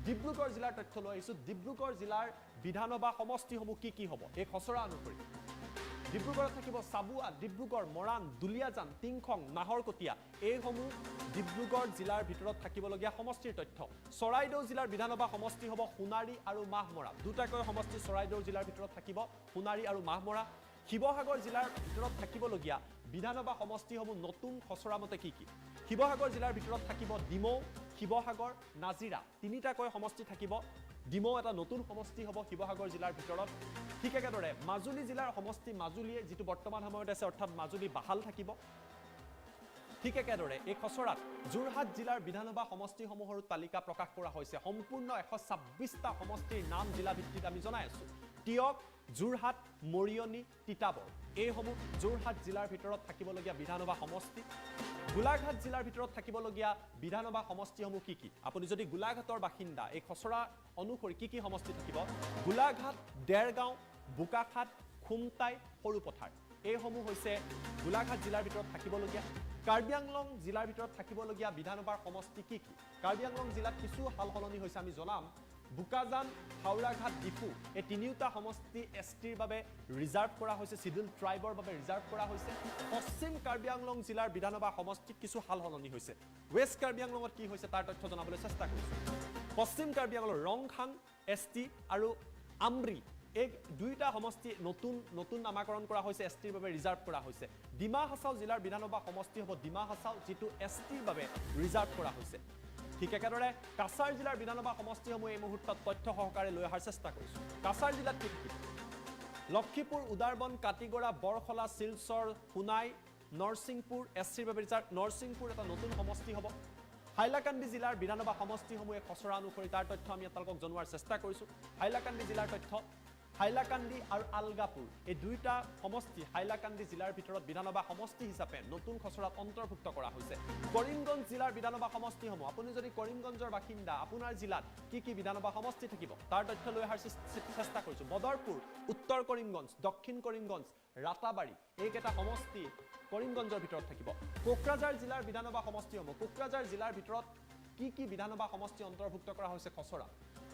ডিব্ৰুগড় জিলাৰ তথ্য লৈ আহিছো ডিব্ৰুগড় জিলাৰ বিধানসভা সমষ্টিসমূহ কি হ'ব এই খচৰা অনুসৰি ডিব্ৰুগড়ত থাকিব চাবুৱা ডিব্ৰুগড় মৰাণ দুলিয়াজান টিংখং নাহৰকটীয়া এই ডিব্ৰুগড় জিলাৰ ভিতৰত থাকিবলগীয়া সমষ্টিৰ তথ্য চৰাইদেউ জিলাৰ বিধানসভা সমষ্টি হ'ব সোণাৰী আৰু মাহমৰা দুটাকৈ সমষ্টি চৰাইদেউ জিলাৰ ভিতৰত থাকিব সোণাৰী আৰু মাহমৰা শিৱসাগৰ জিলাৰ ভিতৰত থাকিবলগীয়া বিধানসভা সমষ্টিসমূহ নতুন খচৰা মতে কি শিৱসাগৰ জিলাৰ ভিতৰত থাকিব ডিমৌ শিৱসাগৰ নাজিৰা তিনিটাকৈ সমষ্টি থাকিব ডিমৌ এটা নতুন সমষ্টি হ'ব শিৱসাগৰ জিলাৰ ভিতৰত ঠিক একেদৰে মাজুলী জিলাৰ সমষ্টি মাজুলীয়ে যিটো বৰ্তমান সময়ত আছে অৰ্থাৎ মাজুলী বাহাল থাকিব ঠিক একেদৰে এই খচৰাত যোৰহাট জিলাৰ বিধানসভা সমষ্টিসমূহৰ তালিকা প্ৰকাশ কৰা হৈছে সম্পূৰ্ণ 126টা সমষ্টিৰ নাম জিলা ভিত্তিত আমি জনাই আছো টিয়ক যোৰহাট মৰিয়নি তিতাবৰ এই যোৰহাট জিলাৰ ভিতৰত থাকিবলগীয়া বিধানসভা সমষ্টি গোলাঘাট জিলাৰ ভিতৰত থাকিবলগীয়া বিধানসভা সমষ্টিসমূহ কি আপুনি যদি গোলাঘাটৰ বাসিন্দা এই খচৰা অনুসৰি কি সমষ্টি থাকিব গোলাঘাট দেৰগাঁও বোকাখাট খুমটাই সৰুপথাৰ এই হৈছে গোলাঘাট জিলাৰ ভিতৰত থাকিবলগীয়া কাৰ্বি আংলং জিলাৰ ভিতৰত থাকিবলগীয়া বিধানসভাৰ সমষ্টি কি কাৰ্বি আংলং জিলাত কিছু সালসলনি হৈছে আমি জনাম বুকাজান হাওৰাঘাট ডিফু এই তিনিটা সমষ্টি এছটিৰ বাবে ৰিজাৰ্ভ কৰা হৈছে শিডিউল ট্ৰাইবৰ বাবে ৰিজাৰ্ভ কৰা হৈছে পশ্চিম কাৰ্বি আংলং জিলাৰ বিধানসভা সমষ্টিত কিছু সালসলনি হৈছে ৱেষ্ট কাৰ্বি আংলঙত কি হৈছে তাৰ তথ্য জনাবলৈ চেষ্টা কৰিছো পশ্চিম কাৰ্বি আংলং ৰংখাং এছটি আৰু আমৰি এই দুইটা সমষ্টি নতুন নামাকৰণ কৰা হৈছে এছটিৰ বাবে ৰিজাৰ্ভ কৰা হৈছে ডিমা হাছাও জিলাৰ বিধানসভা সমষ্টি হ'ব ডিমা হাছাও যিটো এছটিৰ বাবে ৰিজাৰ্ভ কৰা হৈছে ঠিক একেদৰে কাছাৰ জিলাৰ বিধানসভা সমষ্টিসমূহ এই মুহূৰ্তত তথ্য সহকাৰে লৈ অহাৰ চেষ্টা কৰিছো কাছাৰ জিলাত কি লক্ষীপুৰ উদাৰবন কাটিগড়া বৰখলা শিলচৰ সোণাই নৰসিংপুৰ এছচিৰ বাবে ৰিজাৰ্ভ নৰসিংপুৰ এটা নতুন সমষ্টি হ'ব হাইলাকান্দি জিলাৰ বিধানসভা সমষ্টিসমূহে খচৰা অনুসৰি তাৰ তথ্য আমি আপোনালোকক জনোৱাৰ চেষ্টা কৰিছো হাইলাকান্দি জিলাৰ তথ্য হাইলাকান্দি আৰু আলগাপুৰ এই দুইটা সমষ্টি হাইলাকান্দি জিলাৰ ভিতৰত বিধানসভা সমষ্টি হিচাপে নতুন খচৰাত অন্তৰ্ভুক্ত কৰা হৈছে কৰিমগঞ্জ জিলাৰ বিধানসভা সমষ্টিসমূহ আপুনি যদি কৰিমগঞ্জৰ বাসিন্দা আপোনাৰ জিলাত কি বিধানসভা সমষ্টি থাকিব তাৰ তথ্য লৈ অহাৰ চেষ্টা কৰিছো বদৰপুৰ উত্তৰ কৰিমগঞ্জ দক্ষিণ কৰিমগঞ্জ ৰাতাবাৰী এইকেইটা সমষ্টি কৰিমগঞ্জৰ ভিতৰত থাকিব কোকৰাঝাৰ জিলাৰ বিধানসভা সমষ্টিসমূহ কোকৰাঝাৰ জিলাৰ ভিতৰত কি বিধানসভা সমষ্টি অন্তৰ্ভুক্ত কৰা হৈছে খচৰা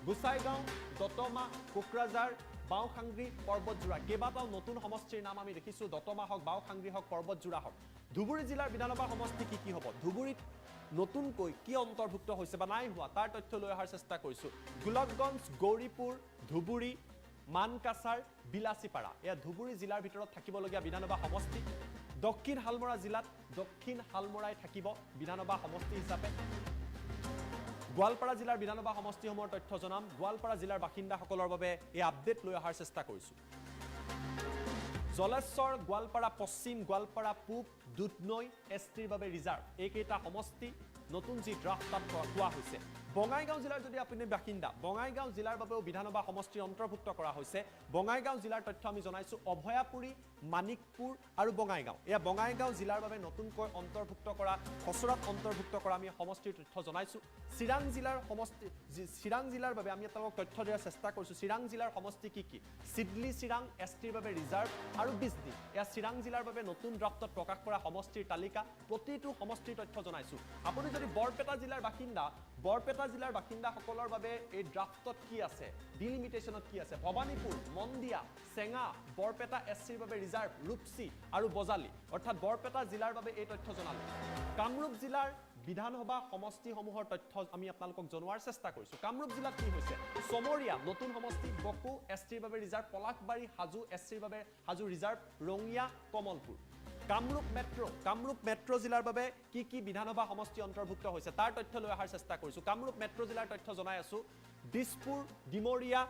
গোসাইগাঁও দতমা কোকৰাঝাৰ বাওখাংগি পৰ্বতজোৰা কেইবাটাও নতুন সমষ্টিৰ নাম আমি দেখিছো দতমা হওক বাওখাংগি হওক পৰ্বতজোৰা হওক ধুবুৰী জিলাৰ বিধানসভা সমষ্টি কি হ'ব ধুবুৰীত নতুনকৈ কি অন্তৰ্ভুক্ত হৈছে বা নাই হোৱা তাৰ তথ্য লৈ অহাৰ চেষ্টা কৰিছো গোলকগঞ্জ গৌৰীপুৰ ধুবুৰী মানকাছাৰ বিলাসীপাৰা এয়া ধুবুৰী জিলাৰ ভিতৰত থাকিবলগীয়া বিধানসভা সমষ্টি দক্ষিণ হালমৰা জিলাত দক্ষিণ হালমৰাই থাকিব বিধানসভা সমষ্টি হিচাপে গোৱালপাৰা জিলাৰ বিধানসভা সমষ্টিসমূহৰ তথ্য জনাম গোৱালপাৰা জিলাৰ বাসিন্দাসকলৰ বাবে এই আপডেট লৈ অহাৰ চেষ্টা কৰিছো জলেশ্বৰ গোৱালপাৰা পশ্চিম গোৱালপাৰা পূব দুধনৈ এছটিৰ বাবে ৰিজাৰ্ভ এইকেইটা সমষ্টি নতুন যি ড্ৰাফটত কোৱা হৈছে বঙাইগাঁও জিলাৰ যদি আপুনি বাসিন্দা বঙাইগাঁও জিলাৰ বাবেও বিধানসভা সমষ্টি অন্তৰ্ভুক্ত কৰা হৈছে বঙাইগাঁও জিলাৰ তথ্য আমি জনাইছো অভয়াপুৰী মানিকপুৰ আৰু বঙাইগাঁও এয়া বঙাইগাঁও জিলাৰ বাবে নতুনকৈ অন্তৰ্ভুক্ত কৰা খচৰাত অন্তৰ্ভুক্ত কৰা আমি সমষ্টিৰ তথ্য জনাইছো চিৰাং জিলাৰ সমষ্টি চিৰাং জিলাৰ বাবে আমি আপোনালোকক তথ্য দিয়াৰ চেষ্টা কৰিছো চিৰাং জিলাৰ সমষ্টি কি সিডলি চিৰাং এছটিৰ বাবে ৰিজাৰ্ভ আৰু বিজনি এয়া চিৰাং জিলাৰ বাবে নতুন ড্ৰাফটত প্ৰকাশ কৰা সমষ্টিৰ তালিকা প্ৰতিটো সমষ্টিৰ তথ্য জনাইছো আপুনি যদি বৰপেটা জিলাৰ বাসিন্দা বৰপেটা জিলাৰ বাসিন্দাসকলৰ বাবে এই ড্ৰাফটত কি আছে ডিলিমিটেশনত কি আছে ভবানীপুৰ মন্দিয়া চেঙা বৰপেটা এছচিৰ বাবে ৰিজাৰ্ভ ৰূপসী আৰু বজালি অৰ্থাৎ বৰপেটা জিলাৰ বাবে এই তথ্য জনালো কামৰূপ জিলাৰ বিধানসভা সমষ্টিসমূহৰ তথ্য আমি আপোনালোকক জনোৱাৰ চেষ্টা কৰিছো কামৰূপ জিলাত কি হৈছে সমৰিয়া নতুন সমষ্টি বকু এছটিৰ বাবে ৰিজাৰ্ভ পলাশবাৰী হাজু এছটিৰ বাবে হাজু ৰিজাৰ্ভ ৰঙিয়া কমলপুৰ কামৰূপ মেট্ৰ জিলাৰ বাবে কি বিধানসভা সমষ্টি অন্তৰ্ভুক্ত হৈছে তাৰ তথ্য লৈ অহাৰ চেষ্টা কৰিছো কামৰূপ মেট্ৰ জিলাৰ তথ্য জনাই আছো দিছপুৰ ডিমৰিয়া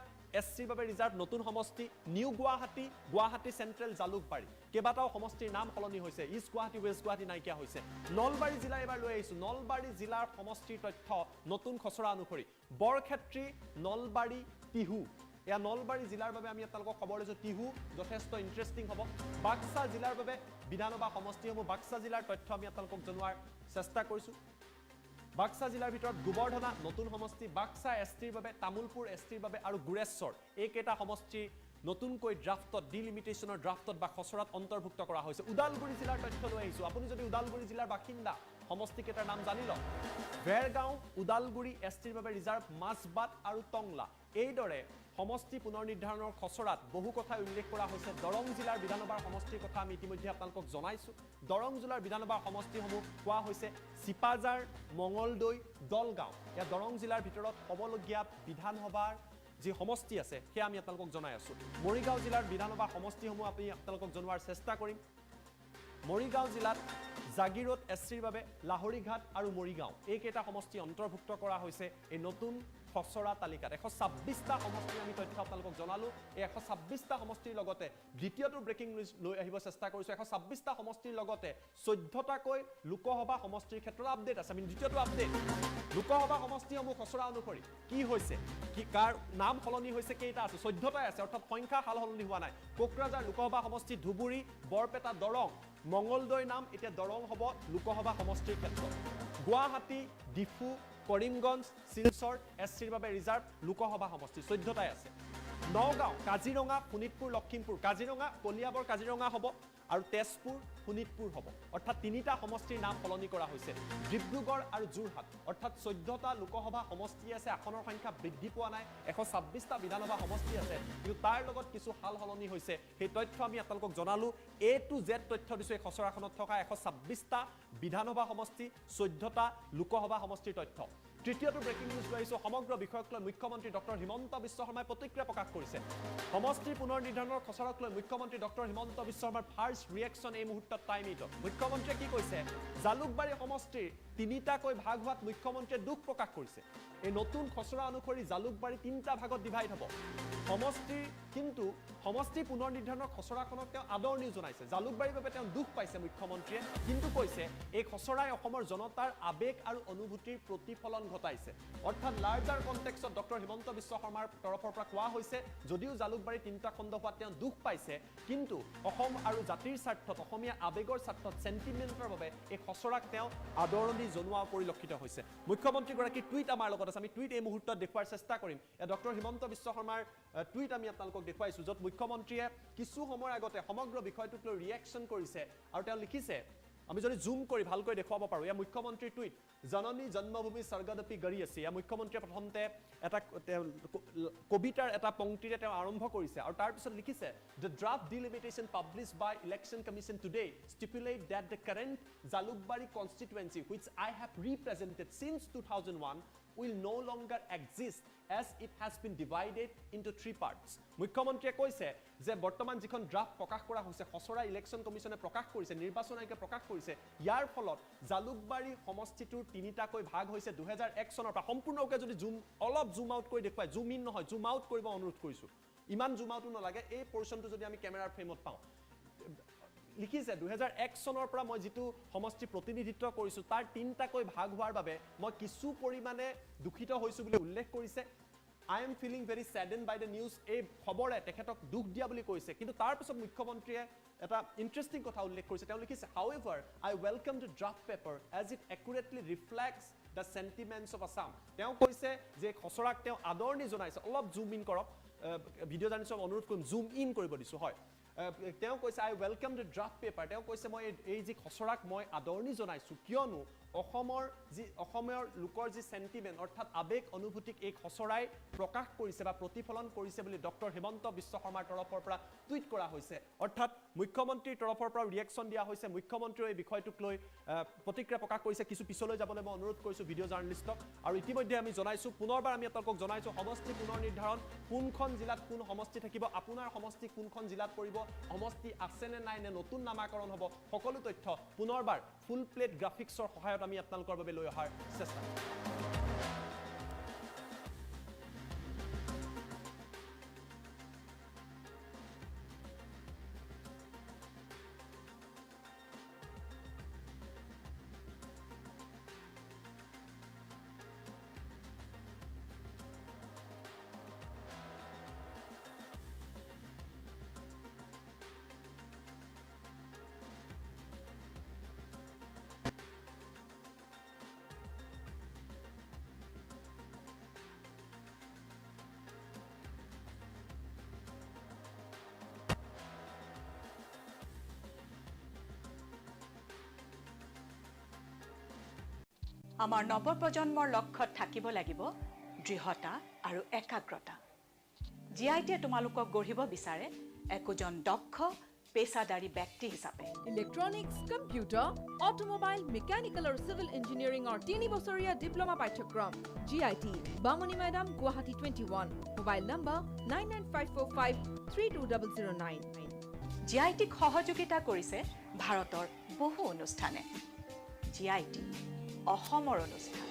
এছচিৰ বাবে ৰিজাৰ্ভ নতুন সমষ্টি নিউ গুৱাহাটী চেন্ট্ৰেল জালুকবাৰী কেইবাটাও সমষ্টিৰ নাম সলনি হৈছে ইষ্ট গুৱাহাটী ৱেষ্ট গুৱাহাটী নাইকিয়া হৈছে নলবাৰী জিলা এবাৰ লৈ আহিছো নলবাৰী জিলাৰ সমষ্টিৰ তথ্য নতুন খচৰা অনুসৰি বৰক্ষেত্ৰী নলবাৰী টিহু এয়া নলবাৰী জিলাৰ বাবে আমি আপোনালোকক খবৰ লৈছো টিহু যথেষ্ট ইণ্টাৰেষ্টিং হ'ব বাক্সা জিলাৰ বাবে বিধানসভা সমষ্টিসমূহ বাক্সা জিলাৰ তথ্য আমি আপোনালোকক জনোৱাৰ চেষ্টা কৰিছো বাক্সা জিলাৰ ভিতৰত গোবৰ্ধনা নতুন সমষ্টি বাক্সা এছটিৰ বাবে তামুলপুৰ এছটিৰ বাবে আৰু গুৰেশ্বৰ এইকেইটা সমষ্টি নতুনকৈ ড্ৰাফটত ডিলিমিটেশনৰ ড্ৰাফটত বা খচৰাত অন্তৰ্ভুক্ত কৰা হৈছে উদালগুৰি জিলাৰ তথ্য লৈ আহিছো আপুনি যদি উদালগুৰি জিলাৰ বাসিন্দা সমষ্টি কেইটাৰ নাম জানি লওক ভেৰগাঁও উদালগুৰি এছটিৰ বাবে ৰিজাৰ্ভ মাছবাট আৰু টংলা এইদৰে সমষ্টি পুনৰ নিৰ্ধাৰণৰ খচৰাত বহু কথা উল্লেখ কৰা হৈছে দৰং জিলাৰ বিধানসভাৰ সমষ্টিৰ কথা আমি ইতিমধ্যে আপোনালোকক জনাইছো দৰং জিলাৰ বিধানসভাৰ সমষ্টিসমূহ কোৱা হৈছে চিপাজাৰ মঙলদৈ দলগাঁও এয়া দৰং জিলাৰ ভিতৰত হ'বলগীয়া বিধানসভাৰ যি সমষ্টি আছে সেয়া আমি আপোনালোকক জনাই আছো মৰিগাঁও জিলাৰ বিধানসভা সমষ্টিসমূহ আমি আপোনালোকক জনোৱাৰ চেষ্টা কৰিম মৰিগাঁও জিলাত জাগিৰোড এছচিৰ বাবে লাহৰীঘাট আৰু মৰিগাঁও এইকেইটা সমষ্টি অন্তৰ্ভুক্ত কৰা হৈছে এই নতুন খচৰা তালিকাত 126টা সমষ্টি আমি তথ্য আপোনালোকক জনালো এই 126টা সমষ্টিৰ লগতে দ্বিতীয়টো ব্ৰেকিং নিউজ লৈ আহিব চেষ্টা কৰিছো 126টা সমষ্টিৰ লগতে 14টাকৈ লোকসভা সমষ্টিৰ ক্ষেত্ৰত আপডেট আছে আমি দ্বিতীয়টো আপডেট লোকসভা সমষ্টিসমূহ খচৰা অনুসৰি কি হৈছে কি কাৰ নাম সলনি হৈছে কেইটা আছে 14টাই আছে অৰ্থাৎ সংখ্যা হাল সলনি হোৱা নাই কোকৰাঝাৰ লোকসভা সমষ্টি ধুবুৰী বৰপেটা দৰং মঙলদৈ নাম এতিয়া দৰং হ'ব লোকসভা সমষ্টিৰ ক্ষেত্ৰত গুৱাহাটী ডিফু কৰিমগঞ্জ শিলচৰ এছচিৰ বাবে ৰিজাৰ্ভ লোকসভা সমষ্টি 14টাই আছে নগাঁও কাজিৰঙা শোণিতপুৰ লখিমপুৰ কাজিৰঙা কলিয়াবৰ কাজিৰঙা হ'ব আৰু তেজপুৰ শোণিতপুৰ হ'ব অৰ্থাৎ তিনিটা সমষ্টিৰ নাম সলনি কৰা হৈছে ডিব্ৰুগড় আৰু যোৰহাট অৰ্থাৎ 14টা লোকসভা সমষ্টি আছে আসনৰ সংখ্যা বৃদ্ধি পোৱা নাই 126টা বিধানসভা সমষ্টি আছে কিন্তু তাৰ লগত কিছু হাল সলনি হৈছে সেই তথ্য আমি আপোনালোকক জনালো A to Z তথ্য দিছো এই খচৰাখনত থকা 126টা বিধানসভা সমষ্টি 14টা লোকসভা সমষ্টিৰ তথ্য তৃতীয়টো ব্ৰেকিং নিউজ লৈ আহিছো সমগ্ৰ বিষয়ক লৈ মুখ্যমন্ত্ৰী ডক্টৰ হিমন্ত বিশ্ব শৰ্মাই প্ৰতিক্ৰিয়া প্ৰকাশ কৰিছে সমষ্টিৰ পুনৰ নিৰ্ধাৰণৰ খচৰাক লৈ মুখ্যমন্ত্ৰী ডক্টৰ হিমন্ত বিশ্ব শৰ্মাৰ ফাৰ্ষ্ট ৰিয়েকশ্যন এই মুহূৰ্তত টাইম 8ত মুখ্যমন্ত্ৰীয়ে কি কৈছে জালুকবাৰী সমষ্টিৰ তিনিটাকৈ ভাগ হোৱাত মুখ্যমন্ত্ৰীয়ে দুখ প্ৰকাশ কৰিছে এই নতুন খচৰা অনুসৰি জালুকবাৰী তিনিটা ভাগত ডিভাইড হ'ব সমষ্টি পুনৰ নিৰ্ধাৰণৰ খচৰাখনক তেওঁ আদৰণি জনাইছে জালুকবাৰীৰ বাবে তেওঁ দুখ পাইছে মুখ্যমন্ত্ৰীয়ে কিন্তু কৈছে এই খচৰাই অসমৰ জনতাৰ আবেগ আৰু অনুভূতিৰ প্ৰতিফলন ঘটাইছে অৰ্থাৎ larger context doctor Himanta Biswa শৰ্মাৰ তৰফৰ পৰা কোৱা হৈছে যদিও জালুকবাৰী তিনিটা খণ্ড হোৱাত তেওঁ দুখ পাইছে কিন্তু অসম আৰু জাতিৰ স্বাৰ্থত অসমীয়া আবেগৰ স্বাৰ্থত সেন্টিমেন্টৰ বাবে এই খচৰাক তেওঁ আদৰণি জনোৱা পৰিলক্ষিত হৈছে মুখ্যমন্ত্ৰীগৰাকী টুইট আমাৰ লগত আছে আমি টুইট এই মুহূৰ্তত দেখুৱাৰ চেষ্টা কৰিম ডক্টৰ হিমন্ত বিশ্ব শৰ্মাৰ টুইট আমি আপোনালোকক দেখুৱাইছো য'ত মুখ্যমন্ত্ৰীয়ে কিছু সময়ৰ আগতে সমগ্ৰ বিষয়টোক লৈ ৰিয়েকশ্যন কৰিছে আৰু তেওঁ লিখিছে আমি যদি জুম কৰি ভালকৈ দেখুৱাব পাৰোঁ এয়া মুখ্যমন্ত্ৰীৰ টুইট জননী জন্মভূমি স্বৰ্গদপি গৰি আছে এয়া মুখ্যমন্ত্ৰীয়ে প্ৰথমতে এটা কবিতাৰ এটা পংক্তিৰে তেওঁ আৰম্ভ কৰিছে আৰু তাৰপিছত লিখিছে the draft delimitation published by election commission today stipulate date the current Jalukbari constituency which I have represented since 2001 will no longer exist as it has been divided into 3 parts. মুখ্যমন্ত্ৰীয়ে কৈছে যে বৰ্তমান যিখন ড্ৰাফট প্ৰকাশ কৰা হৈছে খসৰা ইলেকশ্যন কমিশ্যনে প্ৰকাশ কৰিছে নিৰ্বাচন আয়োগে প্ৰকাশ কৰিছে ইয়াৰ ফলত জালুকবাৰী সমষ্টিটোৰ তিনিটাকৈ ভাগ হৈছে 2001 চনৰ পৰা সম্পূৰ্ণকৈ যদি অলপ জুম আউট কৰি দেখুৱাই জুম ইন নহয় জুম আউট কৰিব অনুৰোধ কৰিছোঁ ইমান জুম আউটো নালাগে এই পৰ্চনটো যদি আমি কেমেৰাৰ ফ্ৰেমত পাওঁ লিখিছে 2001 চনৰ পৰা মই যেটো সমষ্টি প্ৰতিনিধিত্ব কৰিছো তাৰ তিনটাকৈ ভাগ হোৱাৰ বাবে মই কিছু পৰিমাণে দুখিত হৈছো বুলি উল্লেখ কৰিছে I am feeling very saddened by the news এই খবৰে তেখেতক দুখ দিয়া বুলি কৈছে কিন্তু তাৰ পিছত মুখ্যমন্ত্ৰীয়ে এটা ইন্টাৰেষ্টিং কথা উল্লেখ কৰিছে তেওঁ লিখিছে however I welcome the draft paper as it accurately reflects the sentiments of Assam তেওঁ কৈছে যে খসৰাক তেওঁ আদৰণি জনাইছে অলপ জুম ইন কৰক ভিডিঅ' জানিছো অনুৰোধ কৰিম জুম ইন কৰিব দিছো হয় তেওঁ কৈছে আই ৱেলকাম দ্য ড্ৰাফট পেপাৰ তেওঁ কৈছে মই এই যি খসৰাক মই আদৰণি জনাইছোঁ কিয়নো অসমৰ লোকৰ যি সেন্টিমেন্ট অৰ্থাৎ আবেগ অনুভূতিক এই খসৰাই প্ৰকাশ কৰিছে বা প্ৰতিফলন কৰিছে বুলি ডক্টৰ হিমন্ত বিশ্ব শৰ্মাৰ তৰফৰ পৰা টুইট কৰা হৈছে অৰ্থাৎ মুখ্যমন্ত্ৰীৰ তৰফৰ পৰা ৰিয়েকশ্যন দিয়া হৈছে মুখ্যমন্ত্ৰীয়ে এই বিষয়টোক লৈ প্ৰতিক্ৰিয়া প্ৰকাশ কৰিছে কিছু পিছলৈ যাবলৈ মই অনুৰোধ কৰিছোঁ ভিডিঅ' জাৰ্নেলিষ্টক আৰু ইতিমধ্যে আমি জনাইছোঁ পুনৰবাৰ আমি আপোনালোকক জনাইছোঁ সমষ্টি পুনৰ নিৰ্ধাৰণ কোনখন জিলাত কোন সমষ্টি থাকিব আপোনাৰ সমষ্টি কোনখন জিলাত পৰিব সমষ্টি আছে নে নাই নে নতুন নামাকৰণ হ'ব সকলো তথ্য পুনৰবাৰ ফুল প্লেট গ্ৰাফিক্সৰ সহায়ত আমি আপোনালোকৰ বাবে লৈ অহাৰ চেষ্টা কৰিম আমাৰ নৱপ্ৰজন্মৰ লক্ষ্যত থাকিব লাগিব দৃঢ়তা আৰু একাগ্ৰতা জিআইটিয়ে তোমালোকক গঢ়িব বিচাৰে একোজন দক্ষ পেছাদাৰী ব্যক্তি হিচাপে ইলেক্ট্ৰনিক্স কম্পিউটাৰ অটোমোবাইল মেকানিকেল আৰু সিভিল ইঞ্জিনিয়াৰিঙৰ 3 বছৰীয়া ডিপ্লোমা পাঠ্যক্ৰম জিআইটি বামনি মৈদাম গুৱাহাটী 21 মোবাইল নম্বৰ 9954532009 জিআইটিক সহযোগিতা কৰিছে ভাৰতৰ বহু অনুষ্ঠানে জিআইটি অসমৰ অনুষ্ঠান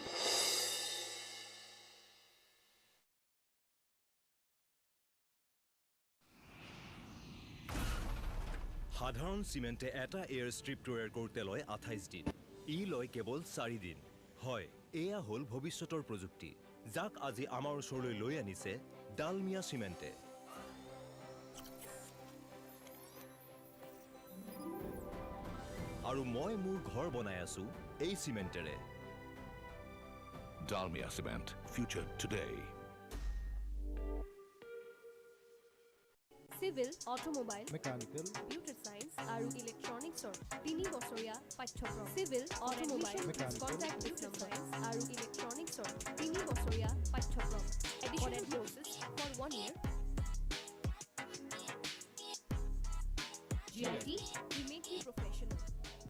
সাধাৰণ চিমেণ্টে এটা এয়াৰ ষ্ট্ৰিপ তৈয়াৰ কৰোঁতে লয় 28 দিন ই লয় কেৱল 4 দিন হয় এয়া হ'ল ভৱিষ্যতৰ প্ৰযুক্তি যাক আজি আমাৰ ওচৰলৈ লৈ আনিছে ডালমিয়া চিমেণ্টে আৰু মই মোৰ ঘৰ বনাই আছো এই চিমেণ্টেৰে Dalmia Cement, future today. Civil automobile mechanical computer science আৰু ইলেক্ট্ৰনিক্সৰ 3 বছৰীয়া পাঠ্যক্ৰম চিভিল অটোমোবাইল কন্ট্ৰাক্ট ডিপ্লোমা আৰু ইলেক্ট্ৰনিক্সৰ 3 বছৰীয়া পাঠ্যক্ৰম additional courses for 1 year GIT we make you professional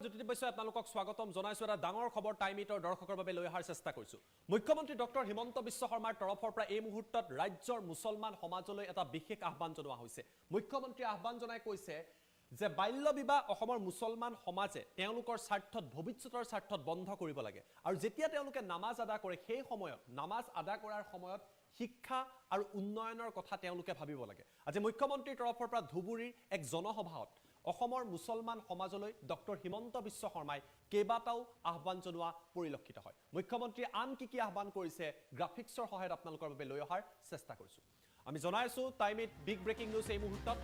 জ্যোতিবশ্যই আপোনালোকক স্বাগতম জনাইছো এটা ডাঙৰ খবৰ টাইম8ৰ দৰ্শকৰ বাবে লৈ অহাৰ চেষ্টা কৰিছো মুখ্যমন্ত্ৰী ডক্টৰ হিমন্ত বিশ্ব শৰ্মাৰ তৰফৰ পৰা এই মুহূৰ্তত ৰাজ্যৰ মুছলমান সমাজলৈ এটা বিশেষ আহ্বান জনোৱা হৈছে মুখ্যমন্ত্ৰীয়ে আহ্বান জনাই কৈছে যে বাল্য বিবাহ অসমৰ মুছলমান সমাজে তেওঁলোকৰ স্বাৰ্থত ভৱিষ্যতৰ স্বাৰ্থত বন্ধ কৰিব লাগে আৰু যেতিয়া তেওঁলোকে নামাজ আদা কৰে সেই সময়ত নামাজ আদা কৰাৰ সময়ত শিক্ষা আৰু উন্নয়নৰ কথা তেওঁলোকে ভাবিব লাগে আজি মুখ্যমন্ত্ৰীৰ তৰফৰ পৰা ধুবুৰীৰ এক জনসভাত অসমৰ মুছলমান সমাজলৈ ডক্টৰ হিমন্ত বিশ্ব শৰ্মাই কেইবাটাও আহ্বান জনোৱা পৰিলক্ষিত হয় মুখ্যমন্ত্ৰীয়ে আন কি আহ্বান কৰিছে গ্ৰাফিক্সৰ সহায়ত আপোনালোকৰ বাবে লৈ অহাৰ চেষ্টা কৰিছো আমি জনাইছো টাইম8 বিগ ব্ৰেকিং নিউজ এই মুহূৰ্তত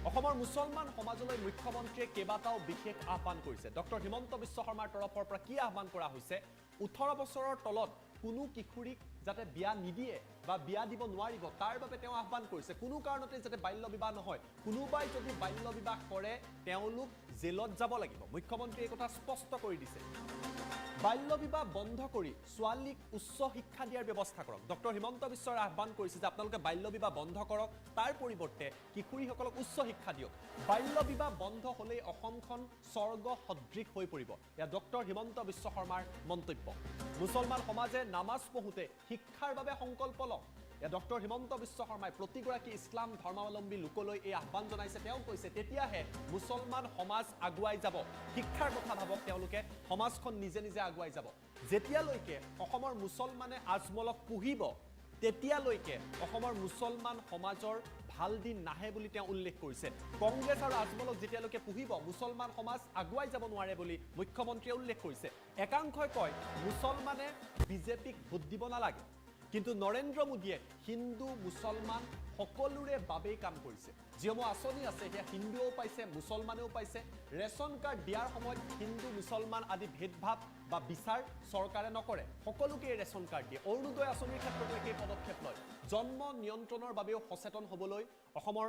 অসমৰ মুছলমান সমাজলৈ মুখ্যমন্ত্ৰীয়ে কেইবাটাও বিশেষ আহ্বান কৰিছে ডক্টৰ হিমন্ত বিশ্ব শৰ্মাৰ তৰফৰ পৰা কি আহ্বান কৰা হৈছে 18 বছৰৰ তলত কোনো কিশোৰীক যাতে বিয়া নিদিয়ে বা বিয়া দিব নোৱাৰিব তাৰ বাবে তেওঁ আহ্বান কৰিছে কোনো কাৰণতে যাতে বাল্য বিবাহ নহয় কোনোবাই যদি বাল্য বিবাহ কৰে তেওঁলোক জেলত যাব লাগিব মুখ্যমন্ত্ৰীয়ে কথা স্পষ্ট কৰি দিছে বাল্য বিবাহ বন্ধ কৰি ছোৱালীক উচ্চ শিক্ষা দিয়াৰ ব্যৱস্থা কৰক ডক্টৰ হিমন্ত বিশ্ব শৰ্মাই আহ্বান কৰিছে যে আপোনালোকে বাল্য বিবাহ বন্ধ কৰক তাৰ পৰিৱৰ্তে কিশোৰীসকলক উচ্চ শিক্ষা দিয়ক বাল্য বিবাহ বন্ধ হ'লে অসমখন স্বৰ্গ সদৃশ হৈ পৰিব এয়া ডক্টৰ হিমন্ত বিশ্ব শৰ্মাৰ মন্তব্য মুছলমান সমাজে নামাজ পঢ়োতে শিক্ষাৰ বাবে সংকল্প লওক এয়া ডক্টৰ হিমন্ত বিশ্ব শৰ্মাই প্ৰতিগৰাকী ইছলাম ধৰ্মাৱলম্বী লোকলৈ এই আহ্বান জনাইছে তেওঁ কৈছে তেতিয়াহে মুছলমান সমাজ আগুৱাই যাব শিক্ষাৰ কথা ভাবক তেওঁলোকে সমাজখন নিজে নিজে আগুৱাই যাব যেতিয়ালৈকে অসমৰ মুছলমানে আজমলক পুহিব তেতিয়ালৈকে অসমৰ মুছলমান সমাজৰ ভাল দিন নাহে বুলি তেওঁ উল্লেখ কৰিছে কংগ্ৰেছ আৰু আজমলক যেতিয়ালৈকে পুহিব মুছলমান সমাজ আগুৱাই যাব নোৱাৰে বুলি মুখ্যমন্ত্ৰীয়ে উল্লেখ কৰিছে একাংশই কয় মুছলমানে বিজেপিক ভোট দিব নালাগে কিন্তু নৰেন্দ্ৰ মোদীয়ে হিন্দু মুছলমান সকলোৰে বাবেই কাম কৰিছে যিসমূহ আঁচনি আছে সেয়া হিন্দুও পাইছে মুছলমানেও পাইছে ৰেচন কাৰ্ড দিয়াৰ সময়ত হিন্দু মুছলমান আদি ভেদভাৱ বা বিচাৰ চৰকাৰে নকৰে সকলোকে ৰেচন কাৰ্ড দিয়ে অৰুণোদয় আঁচনিৰ ক্ষেত্ৰতো একেই পদক্ষেপ লয় জন্ম নিয়ন্ত্ৰণৰ বাবেও সচেতন হ'বলৈ অসমৰ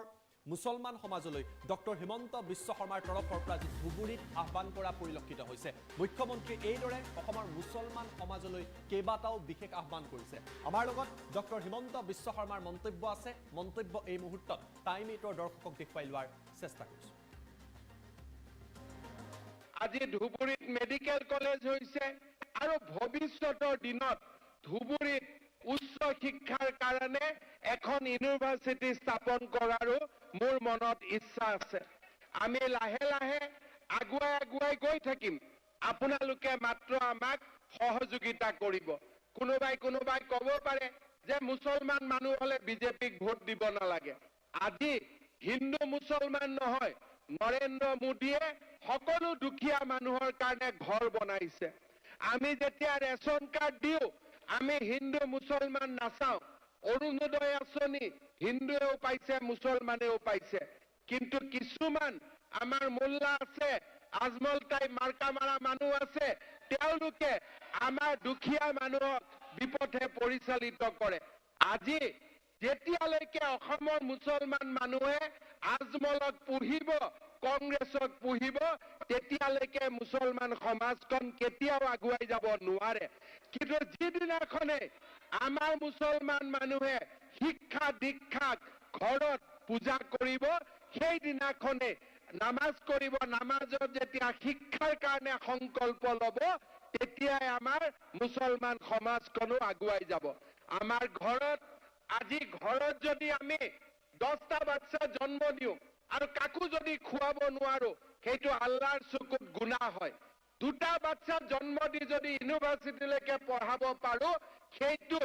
মুছলমান সমাজলৈ ডক্টৰ হিমন্ত বিশ্ব শৰ্মাৰ তৰফৰ পৰা যি ধুবুৰীত আহ্বান কৰা পৰিলক্ষিত হৈছে মুখ্যমন্ত্ৰী এইদৰে অসমৰ মুছলমান সমাজলৈ কেইবাটাও বিশেষ আহ্বান কৰিছে আমাৰ লগত ডক্টৰ হিমন্ত বিশ্ব শৰ্মাৰ মন্তব্য আছে মন্তব্য এই মুহূৰ্তত টাইম 8ৰ দৰ্শকক দেখুৱাই লোৱাৰ চেষ্টা কৰিছো আজি ধুবুৰীত মেডিকেল কলেজ হৈছে আৰু ভৱিষ্যতৰ দিনত ধুবুৰীত উচ্চ শিক্ষাৰ কাৰণে এখন ইউনিভাৰ্চিটি স্থাপন কৰাৰো মোৰ মনত ইচ্ছা আছে আমি লাহে লাহে আগুৱাই গৈ থাকিম আপোনালোকে মাত্ৰ আমাক সহযোগিতা কৰিব কোনোবাই ক'ব পাৰে যে মুছলমান মানুহ হলে বিজেপিক ভোট দিব নালাগে আজি হিন্দু মুছলমান নহয় নৰেন্দ্ৰ মোদীয়ে সকলো দুখীয়া মানুহৰ কাৰণে ঘৰ বনাইছে আমি যেতিয়া ৰেচন কাৰ্ড দিওঁ আমি হিন্দু মুছলমান নাচাওঁ অৰুণোদয় আঁচনি হিন্দুৱেও পাইছে মুছলমানেও পাইছে কিন্তু কিছুমান আমাৰ মোল্লা আছে আজমল টাইপ মাৰ্কা মাৰা মানুহ আছে তেওঁলোকে আমাৰ দুখীয়া মানুহক বিপথে পৰিচালিত কৰে আজি যেতিয়ালৈকে অসমৰ মুছলমান মানুহে আজমলক পুহিব কংগ্ৰেছক পুহিব তেতিয়ালৈকে মুছলমান সমাজখন কেতিয়াও আগুৱাই যাব নোৱাৰে কিন্তু যিদিনাখনে আমাৰ মুছলমান মানুহে শিক্ষা দীক্ষাক ঘৰত পূজা কৰিব সেইদিনাখনে নামাজ কৰিব নামাজত যেতিয়া শিক্ষাৰ কাৰণে সংকল্প ল'ব তেতিয়াই আমাৰ মুছলমান সমাজখনো আগুৱাই যাব আমাৰ ঘৰত আজি ঘৰত যদি আমি 10টা বাচ্চা জন্ম দিওঁ আৰু কাকো যদি খুৱাব নোৱাৰো সেইটো আল্লাহৰ চকুত গুনাহ হয় 2টা বাচ্চা জন্ম দি যদি ইউনিভাৰ্চিটিলৈকে পঢ়াব পাৰো সেইটো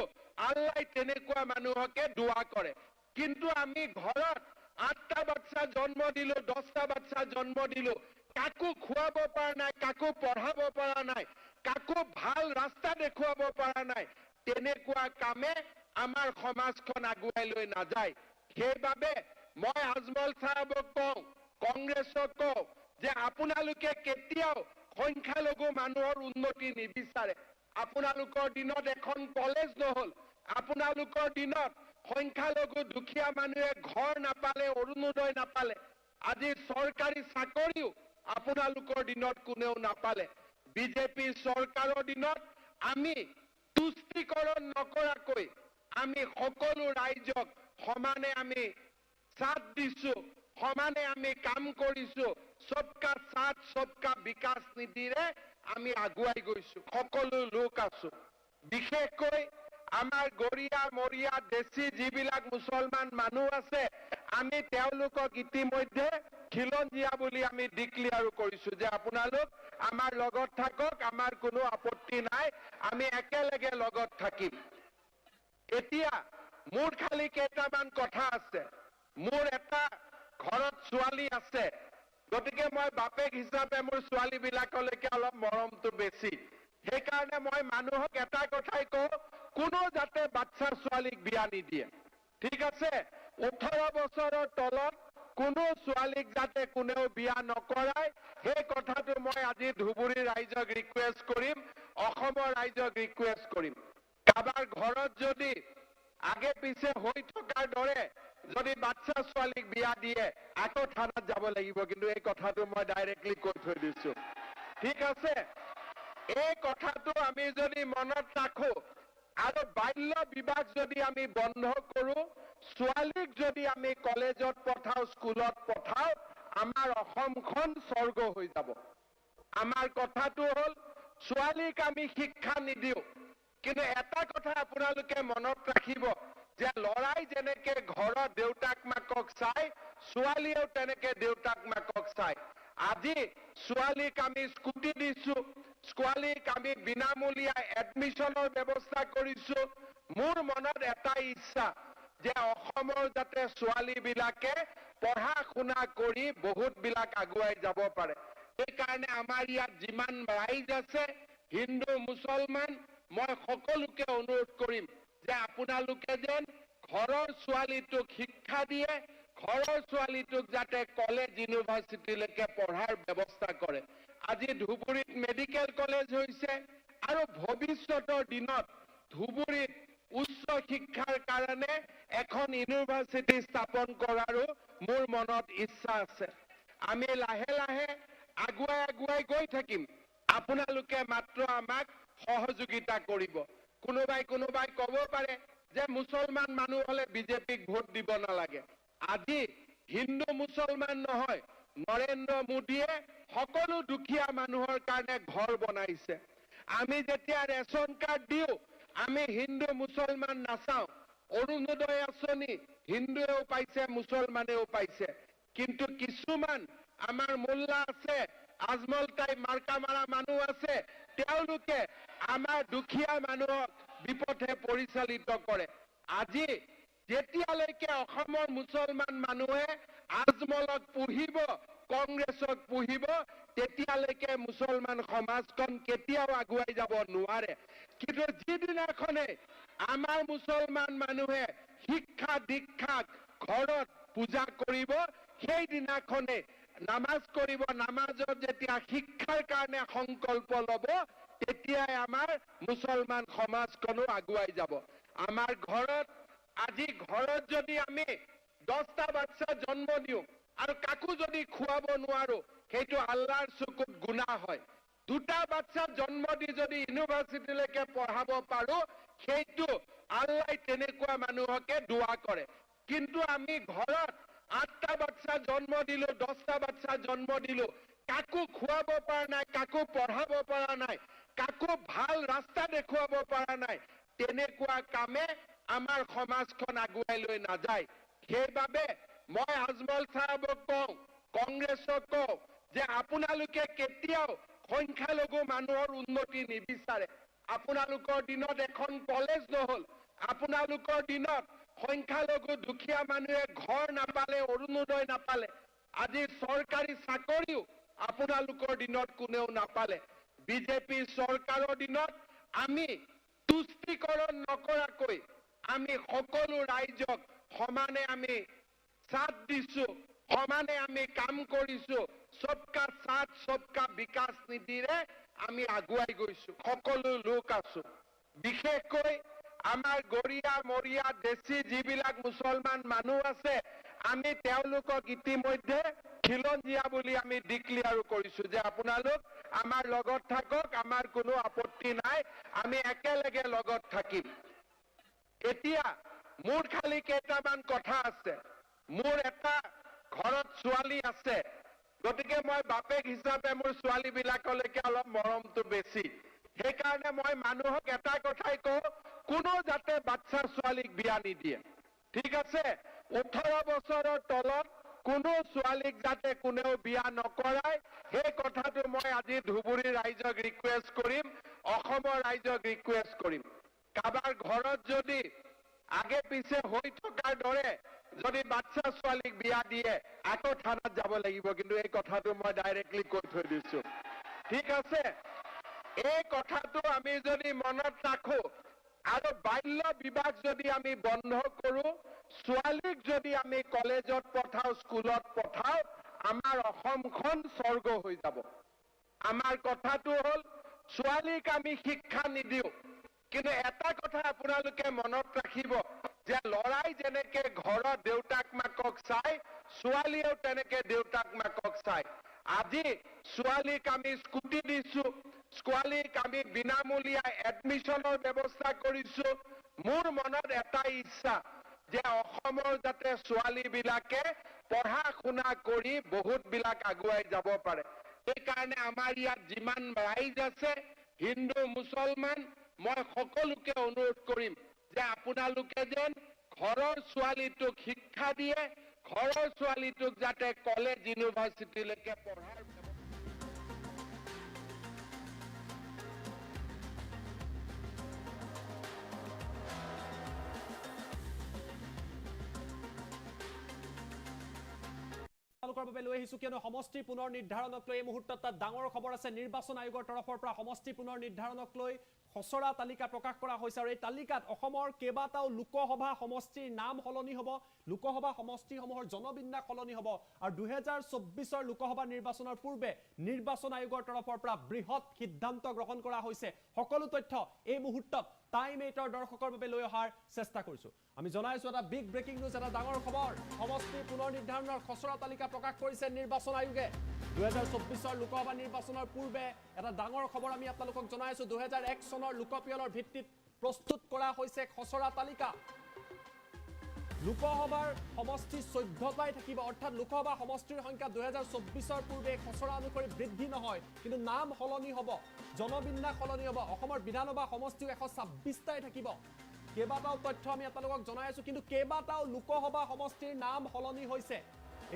আল্লাহ তেনেকুৱা মানুহকে দোয়া কৰে কিন্তু আমি ঘৰত 8টা বাচ্চা জন্ম দিলো 10টা বাচ্চা জন্ম দিলো কাকো খুৱাব পৰা নাই কাকো পঢ়াব পৰা নাই কাকো ভাল ৰাস্তা দেখুৱাব পৰা নাই তেনেকুৱা কামে আমাৰ সমাজখন আগুৱাই লৈ নাযায় সেইবাবে মই আজমল সাহেবক কওঁ কংগ্ৰেছক কওঁ যে আপোনালোকে কেতিয়াও সংখ্যালঘু মানুহৰ উন্নতি নিবিচাৰে আপোনালোকৰ দিনত এখন কলেজ নহল আপোনালোকৰ দিনত সংখ্যালঘু দুখীয়া মানুহে ঘৰ নাপালে অৰুণোদয় নাপালে আজি চৰকাৰী চাকৰিও আপোনালোকৰ দিনত কোনেও নাপালে বিজেপি চৰকাৰৰ দিনত আমি তুষ্টিকৰণ নকৰাকৈ আমি সকলো ৰাইজক সমানে আমি সাথ দিছো সমানে আমি কাম কৰিছো সবকা সাথ সবকা বিকাশ নীতিৰে আমি আগুৱাই গৈছো সকলো লোক আছো বিশেষকৈ আমাৰ গৰিয়া মৰিয়া দেশী যিবিলাক মুছলমান মানুহ আছে আমি তেওঁলোকক ইতিমধ্যে খিলঞ্জীয়া বুলি আমি ডিক্লেয়াৰ কৰিছো যে আপোনালোক আমাৰ লগত থাকক আমাৰ কোনো আপত্তি নাই আমি একেলগে লগত থাকিম এতিয়া মোৰ খালি কেইটামান কথা আছে মোৰ এটা ঘৰত ছোৱালী আছে গতিকে মই বাপেক হিচাপে মোৰ ছোৱালীবিলাকলৈকে অলপ মৰমটো বেছি সেইকাৰণে মই মানুহক এটা কথাই কওঁ কোনো যাতে বাচ্চা ছোৱালীক বিয়া নিদিয়ে ঠিক আছে 18 বছৰৰ তলত কোনো ছোৱালীক যাতে কোনেও বিয়া নকৰায় সেই কথাটো মই আজি ধুবুৰী ৰাইজক ৰিকুৱেষ্ট কৰিম অসমৰ ৰাইজক ৰিকুৱেষ্ট কৰিম কাবাৰ ঘৰত যদি আগে পিছে হৈ থকাৰ দৰে যদি বাচ্চা ছোৱালীক বিয়া দিয়ে আকৌ থানাত যাব লাগিব কিন্তু এই কথাটো মই ডাইৰেক্টলি কৈ থৈ দিছো ঠিক আছে এই কথাটো আমি যদি মনত ৰাখো আৰু বাল্য বিবাহ যদি আমি বন্ধ কৰো ছোৱালীক যদি আমি কলেজত পঠাও স্কুলত পঠাও আমাৰ অসমখন স্বৰ্গ হৈ যাব আমাৰ কথাটো হ'ল ছোৱালীক আমি শিক্ষা নিদিও কিন্তু এটা কথা আপোনালোকে মনত ৰাখিব যে লৰাই যেনেকে ঘৰৰ দেউতাক মাকক চাই ছোৱালীয়েও তেনেকে দেউতাক মাকক চাই আজি ছোৱালীক আমি স্কুটি দিছো ছোৱালীক আমি বিনামূলীয়া এডমিশনৰ ব্যৱস্থা কৰিছো মোৰ মনত এটা ইচ্ছা যে অসমৰ যাতে ছোৱালীবিলাকে পঢ়া শুনা কৰি বহুত বিলাক আগুৱাই যাব পাৰে সেইকাৰণে আমাৰ ইয়াত যিমান ৰাইজ আছে হিন্দু মুছলমান মই সকলোকে অনুৰোধ কৰিম যে আপোনালোকে যেন ঘৰৰ ছোৱালীটোক শিক্ষা দিয়ে ঘৰৰ ছোৱালীটোক যাতে কলেজ ইউনিভাৰ্চিটিলৈকে পঢ়াৰ ব্যৱস্থা কৰে আজি ধুবুৰীত মেডিকেল কলেজ হৈছে আৰু ভৱিষ্যতৰ দিনত ধুবুৰীত উচ্চ শিক্ষাৰ কাৰণে এখন ইউনিভাৰ্চিটি স্থাপন কৰাৰো মোৰ মনত ইচ্ছা আছে আমি লাহে লাহে আগুৱাই গৈ থাকিম আপোনালোকে মাত্ৰ আমাক সহযোগিতা কৰিব কোনোবাই ক'ব পাৰে যে মুছলমান মানুহ হলে বিজেপিক ভোট দিব নালাগে আজি হিন্দু মুছলমান নহয় নৰেন্দ্ৰ মোদীয়ে সকলো দুখীয়া মানুহৰ কাৰণে ঘৰ বনাইছে আমি যেতিয়া ৰেচন কাৰ্ড দিও আমি হিন্দু মুছলমান নাচাও অৰুণোদয় আঁচনি হিন্দুৱেও পাইছে মুছলমানেও পাইছে কিন্তু কিছুমান আমাৰ মোল্লা আছে আজমল টাই মাৰ্কা মাৰা মানুহ আছে তেওঁলোকে আমাৰ দুখীয়া মানুহক বিপথে পৰিচালিত কৰে আজি যেতিয়ালৈকে অসমৰ মুছলমান মানুহে আজমলক পুহিব কংগ্ৰেছক পুহিব তেতিয়ালৈকে মুছলমান সমাজখন কেতিয়াও আগুৱাই যাব নোৱাৰে কিন্তু যিদিনাখনে আমাৰ মুছলমান মানুহে শিক্ষা দীক্ষাক ঘৰত পূজা কৰিব সেইদিনাখনে নামাজ কৰিব নামাজত যেতিয়া শিক্ষাৰ কাৰণে সংকল্প ল'ব তেতিয়াই আমাৰ মুছলমান সমাজখনো আগুৱাই যাব আমাৰ ঘৰত আজি ঘৰত যদি আমি 10টা বাচ্চা জন্ম দিওঁ আৰু কাকো যদি খুৱাব নোৱাৰো সেইটো আল্লাহৰ চকুত গুনাহ হয় 2টা বাচ্চা জন্ম দি যদি ইউনিভাৰ্চিটিলৈকে পঢ়াব পাৰো সেইটো আল্লাহ তেনেকুৱা মানুহকে দোয়া কৰে কিন্তু আমি ঘৰত 8টা বাচ্চা জন্ম দিলো 10টা বাচ্চা জন্ম দিলো কাকো খুৱাব পৰা নাই কাকো পঢ়াব পৰা নাই কাকো ভাল ৰাস্তা দেখুৱাব পৰা নাই তেনেকুৱা কামে আমাৰ সমাজখন আগুৱাই লৈ নাযায় সেইবাবে মই আজমল সাহেবক কওঁ কংগ্ৰেছক কওঁ যে আপোনালোকে কেতিয়াও সংখ্যালঘু মানুহৰ উন্নতি নিবিচাৰে আপোনালোকৰ দিনত এখন কলেজ নহল আপোনালোকৰ দিনত সংখ্যালঘু দুখীয়া মানুহে ঘৰ নাপালে অৰুণোদয় নাপালে আজি চৰকাৰী চাকৰিও আপোনালোকৰ দিনত কোনেও নাপালে বিজেপি চৰকাৰৰ দিনত আমি তুষ্টিকৰণ নকৰাকৈ আমি সকলো ৰাইজক সমানে আমি সাথ দিছো সমানে আমি কাম কৰিছো সবকা সাথ সবকা বিকাশ নীতিৰে আমি আগুৱাই গৈছো সকলো লোক আছো বিশেষকৈ আমাৰ গৰিয়া মৰিয়া দেশী যিবিলাক মুছলমান মানুহ আছে আমি তেওঁলোকক ইতিমধ্যে খিলঞ্জীয়া বুলি আমি ডিক্লেয়াৰ কৰিছো যে আপোনালোক আমাৰ লগত থাকক আমাৰ কোনো আপত্তি নাই আমি একেলগে লগত থাকিম এতিয়া মোৰ খালি কেইটামান কথা আছে মোৰ এটা ঘৰত ছোৱালী আছে গতিকে মই বাপেক হিচাপে মোৰ ছোৱালীবিলাকলৈকে অলপ মৰমটো বেছি সেইকাৰণে মই মানুহক এটা কথাই কওঁ কোনো যাতে বাচ্চা ছোৱালীক বিয়া নিদিয়ে ঠিক আছে 18 বছৰৰ তলত কোনো ছোৱালীক যাতে কোনেও বিয়া নকৰায় সেই কথাটো মই আজি ধুবুৰী ৰাইজক ৰিকুৱেষ্ট কৰিম অসমৰ ৰাইজক ৰিকুৱেষ্ট কৰিম কাবাৰ ঘৰত যদি আগে পিছে হৈ থকাৰ দৰে যদি বাচ্চা ছোৱালীক বিয়া দিয়ে আকৌ থানাত যাব লাগিব কিন্তু এই কথাটো মই ডাইৰেক্টলি কৈ থৈ দিছো ঠিক আছে এই কথাটো আমি যদি মনত ৰাখো আৰু বাল্য বিবাহ যদি আমি বন্ধ কৰো ছোৱালীক যদি আমি কলেজত পঠাও স্কুলত পঠাও আমাৰ অসমখন স্বৰ্গ হৈ যাব আমাৰ কথাটো হ'ল ছোৱালীক আমি শিক্ষা নিদিও কিন্তু এটা কথা আপোনালোকে মনত ৰাখিব যে লৰাই যেনেকে ঘৰত দেউতাক মাকক চাই ছোৱালীয়েও তেনেকে দেউতাক মাকক চাই আজি ছোৱালীক আমি স্কুটি দিছো ছোৱালীক আমি বিনামূলীয়া এডমিশ্যনৰ ব্যৱস্থা কৰিছো মোৰ মনত এটা ইচ্ছা যে অসমৰ যাতে ছোৱালীবিলাকে পঢ়া শুনা কৰি বহুত বিলাক আগুৱাই যাব পাৰে সেইকাৰণে আমাৰ ইয়াত যিমান ৰাইজ আছে হিন্দু মুছলমান মই সকলোকে অনুৰোধ কৰিম যে আপোনালোকে যেন ঘৰৰ ছোৱালীটোক শিক্ষা দিয়ে ঘৰৰ ছোৱালীটোক যাতে কলেজ ইউনিভাৰ্চিটিলৈকে পঢ়াৰ বাবে লৈ আহিছো কিয়নো সমষ্টি পুনৰ নিৰ্ধাৰণক লৈ এই মুহূৰ্তত তাত ডাঙৰ খবৰ আছে নিৰ্বাচন আয়োগৰ তৰফৰ পৰা সমষ্টি পুনৰ নিৰ্ধাৰণক লৈ খচৰা তালিকা প্ৰকাশ কৰা হৈছে আৰু এই তালিকাত অসমৰ কেইবাটাও লোকসভা সমষ্টিৰ নাম সলনি হ'ব লোকসভা সমষ্টিসমূহৰ জনবিন্যাস সলনি হ'ব আৰু 2024 লোকসভা নিৰ্বাচনৰ পূৰ্বে নিৰ্বাচন আয়োগৰ তৰফৰ পৰা বৃহৎ সিদ্ধান্ত গ্ৰহণ কৰা হৈছে সকলো তথ্য এই মুহূৰ্তত টাইম 8 দৰ্শকৰ বাবে লৈ অহাৰ চেষ্টা কৰিছো আমি জনাইছো এটা বিগ ব্ৰেকিং নিউজ এটা ডাঙৰ খবৰ সমষ্টি পুনৰ নিৰ্ধাৰণৰ খচৰা তালিকা প্ৰকাশ কৰিছে নিৰ্বাচন আয়োগে 2024 লোকসভা নিৰ্বাচনৰ পূৰ্বে এটা ডাঙৰ খবৰ আমি আপোনালোকক জনাইছো 2001 চনৰ লোকপিয়লৰ ভিত্তিত প্ৰস্তুত কৰা হৈছে খচৰা তালিকা লোকসভাৰ সমষ্টি 14টাই থাকিব অৰ্থাৎ লোকসভা সমষ্টিৰ সংখ্যা 2024 পূৰ্বে খচৰা অনুসৰি বৃদ্ধি নহয় কিন্তু নাম সলনি হ'ব জনবিন্যাস সলনি হ'ব অসমৰ বিধানসভা সমষ্টি 126টাই থাকিব কেইবাটাও তথ্য আমি আপোনালোকক জনাইছো কিন্তু কেইবাটাও লোকসভা সমষ্টিৰ নাম সলনি হৈছে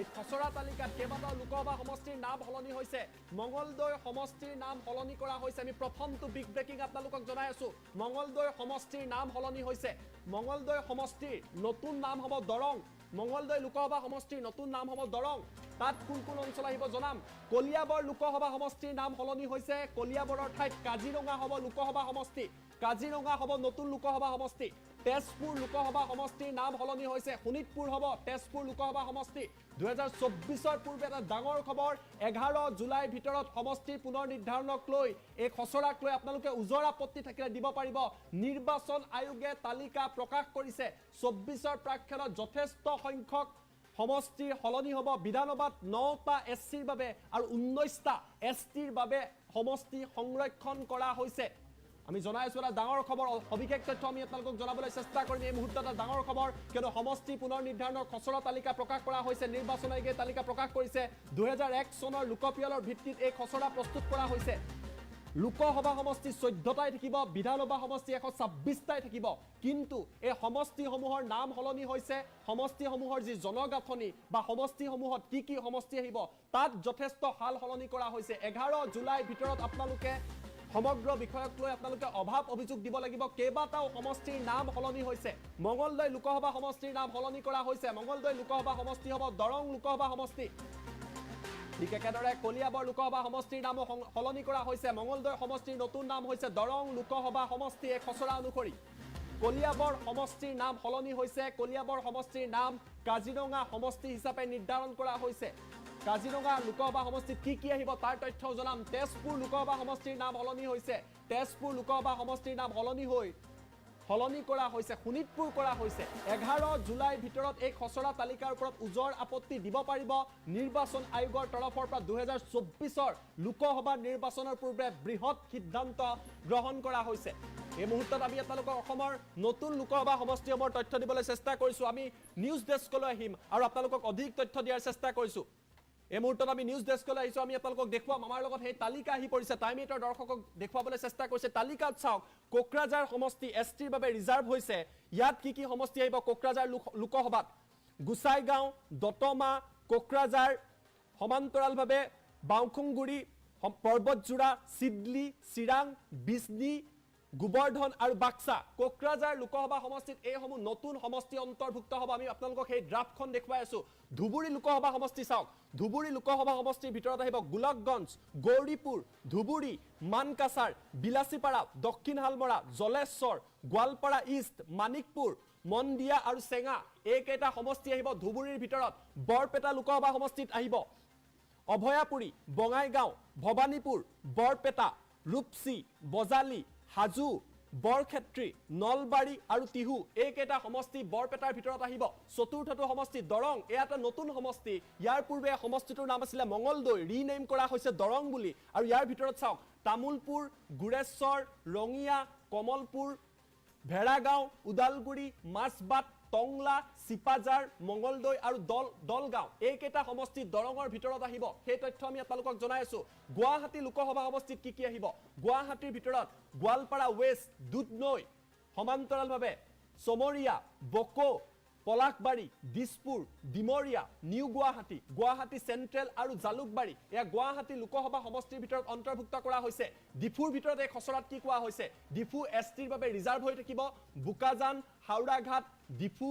এই খচৰা তালিকাত কেইবাটাও লোকসভা সমষ্টিৰ নাম সলনি হৈছে মঙ্গলদৈ সমষ্টিৰ নাম সলনি কৰা হৈছে আমি প্ৰথমটো বিগ ব্ৰেকিং আপোনালোকক জনাই আছো মঙ্গলদৈ সমষ্টিৰ নাম সলনি হৈছে মঙ্গলদৈ সমষ্টিৰ নতুন নাম হ'ব দৰং মঙ্গলদৈ লোকসভা সমষ্টিৰ নতুন নাম হ'ব দৰং তাত কোন কোন অঞ্চল আহিব জনাম কলিয়াবৰ লোকসভা সমষ্টিৰ নাম সলনি হৈছে কলিয়াবৰৰ ঠাইত কাজিৰঙা হ'ব লোকসভা সমষ্টি কাজিৰঙা হ'ব নতুন লোকসভা সমষ্টি তেজপুৰ লোকসভা সমষ্টিৰ নাম সলনি হৈছে শোণিতপুৰ হ'ব তেজপুৰ লোকসভা সমষ্টি 2024 পূৰ্বে এটা ডাঙৰ খবৰ 11 জুলাইৰ ভিতৰত সমষ্টিৰ পুনৰ নিৰ্ধাৰণক লৈ এই খচৰাক লৈ আপোনালোকে উজৰ আপত্তি থাকিলে দিব পাৰিব নিৰ্বাচন আয়োগে তালিকা প্ৰকাশ কৰিছে 24 প্ৰাক্ষণত যথেষ্ট সংখ্যক সমষ্টিৰ সলনি হ'ব বিধানসভাত 9টা এছচিৰ বাবে আৰু 19টা এছটিৰ বাবে সমষ্টি সংৰক্ষণ কৰা হৈছে আমি জনাইছো এটা ডাঙৰ খবৰ অভিষেক তথ্য আমি আপোনালোকক জনাবলৈ চেষ্টা কৰিম এই মুহূৰ্তত এটা ডাঙৰ খবৰ কিয়নো সমষ্টি পুনৰ নিৰ্ধাৰণৰ খচৰা তালিকা প্ৰকাশ কৰা হৈছে নিৰ্বাচন আয়োগে তালিকা প্ৰকাশ কৰিছে 2001 চনৰ লোকপিয়লৰ ভিত্তিত এই খচৰা প্ৰস্তুত কৰা হৈছে লোকসভা সমষ্টি 14টাই থাকিব বিধানসভা সমষ্টি 126টাই থাকিব কিন্তু এই সমষ্টিসমূহৰ নাম সলনি হৈছে সমষ্টিসমূহৰ যি জনগাঁথনি বা সমষ্টিসমূহত কি সমষ্টি আহিব তাত যথেষ্ট হাল সলনি কৰা হৈছে 11 জুলাইৰ ভিতৰত আপোনালোকে সমগ্ৰ বিষয়ক লৈ আপোনালোকে অভাৱ অভিযোগ দিব লাগিব কেইবাটাও সমষ্টিৰ নাম সলনি হৈছে মঙ্গলদৈ লোকসভা সমষ্টিৰ নাম সলনি কৰা হৈছে মঙ্গলদৈ লোকসভা সমষ্টি হ'ব দৰং লোকসভা সমষ্টি ঠিক একেদৰে কলিয়াবৰ লোকসভা সমষ্টিৰ নাম সলনি কৰা হৈছে মঙ্গলদৈ সমষ্টিৰ নতুন নাম হৈছে দৰং লোকসভা সমষ্টি এক খচৰা অনুসৰি কলিয়াবৰ সমষ্টিৰ নাম সলনি হৈছে কলিয়াবৰ সমষ্টিৰ নাম কাজিৰঙা সমষ্টি হিচাপে নিৰ্ধাৰণ কৰা হৈছে কাজিৰঙা লোকসভা সমষ্টিত কি আহিব তাৰ তথ্য জনাম তেজপুৰ লোকসভা সমষ্টিৰ নাম সলনি হৈছে তেজপুৰ লোকসভা সমষ্টিৰ নাম সলনি কৰা হৈছে শোণিতপুৰ কৰা হৈছে 11 জুলাইৰ ভিতৰত এই খচৰা তালিকাৰ ওপৰত উজৰ আপত্তি দিব পাৰিব নিৰ্বাচন আয়োগৰ তৰফৰ পৰা 2024 লোকসভা নিৰ্বাচনৰ পূৰ্বে বৃহৎ সিদ্ধান্ত গ্ৰহণ কৰা হৈছে এই মুহূৰ্তত আমি আপোনালোকক অসমৰ নতুন লোকসভা সমষ্টিসমূহৰ তথ্য দিবলৈ চেষ্টা কৰিছো আমি নিউজ ডেস্কলৈ আহিম আৰু আপোনালোকক অধিক তথ্য দিয়াৰ চেষ্টা কৰিছো এই মুহূৰ্তত আমি নিউজ ডেস্কলৈ আহিছো আমি আপোনালোকক দেখুৱাম আমাৰ লগত সেই তালিকা আহি পৰিছে টাইম 8 দৰ্শকক দেখুৱাবলৈ চেষ্টা কৰিছে তালিকাত চাওক কোকৰাঝাৰ সমষ্টি এছটিৰ বাবে ৰিজাৰ্ভ হৈছে ইয়াত কি সমষ্টি আহিব কোকৰাঝাৰ লোকসভাত গুসাইগাঁও দতমা কোকৰাঝাৰ সমান্তৰালভাৱে বাউখুংগুৰি পৰ্বতজোৰা সিডলি চিৰাং বিজনী গোবৰ্ধন আৰু বাক্সা কোকৰাঝাৰ লোকসভা সমষ্টিত এইসমূহ নতুন সমষ্টি অন্তৰ্ভুক্ত হ'ব আমি আপোনালোকক সেই ড্ৰাফটখন দেখুৱাই আছো ধুবুৰী লোকসভা সমষ্টি চাওক ধুবুৰী লোকসভা সমষ্টিৰ ভিতৰত আহিব গোলকগঞ্জ গৌৰীপুৰ ধুবুৰী মানকাছাৰ বিলাসীপাৰা দক্ষিণ হালমৰা জলেশ্বৰ গোৱালপাৰা ইষ্ট মানিকপুৰ মন্দিয়া আৰু চেঙা এইকেইটা সমষ্টি আহিব ধুবুৰীৰ ভিতৰত বৰপেটা লোকসভা সমষ্টিত আহিব অভয়াপুৰী বঙাইগাঁও ভৱানীপুৰ বৰপেটা ৰূপসী বজালী হাজু বৰক্ষেত্ৰী নলবাৰী আৰু টিহু এইকেইটা সমষ্টি বৰপেটাৰ ভিতৰত আহিব চতুৰ্থটো সমষ্টি দৰং এটা নতুন সমষ্টি ইয়াৰ পূৰ্বে সমষ্টিটোৰ নাম আছিল মঙ্গলদৈ ৰিনেম কৰা হৈছে দৰং বুলি আৰু ইয়াৰ ভিতৰত চাওক তামুলপুৰ গুৰেশ্বৰ ৰঙিয়া কমলপুৰ ভেড়াগাঁও উদালগুৰি মাছবাট টংলা সিপাজাৰ মঙ্গলদৈ আৰু দলগাঁও এইকেইটা সমষ্টি দৰঙৰ ভিতৰত আহিব সেই তথ্য আমি আপোনালোকক জনাই আছো গুৱাহাটী লোকসভা সমষ্টিত কি আহিব গুৱাহাটীৰ ভিতৰত গোৱালপাৰা ৱেষ্ট দুধনৈ সমান্তৰালভাৱে চমৰীয়া বকো পলাশবাৰী দিছপুৰ ডিমৰীয়া নিউ গুৱাহাটী গুৱাহাটী চেন্ট্ৰেল আৰু জালুকবাৰী এয়া গুৱাহাটী লোকসভা সমষ্টিৰ ভিতৰত অন্তৰ্ভুক্ত কৰা হৈছে ডিফুৰ ভিতৰত এই খচৰাত কি কোৱা হৈছে ডিফু এছটিৰ বাবে ৰিজাৰ্ভ হৈ থাকিব বুকাজান হাওড়াঘাট ডিফু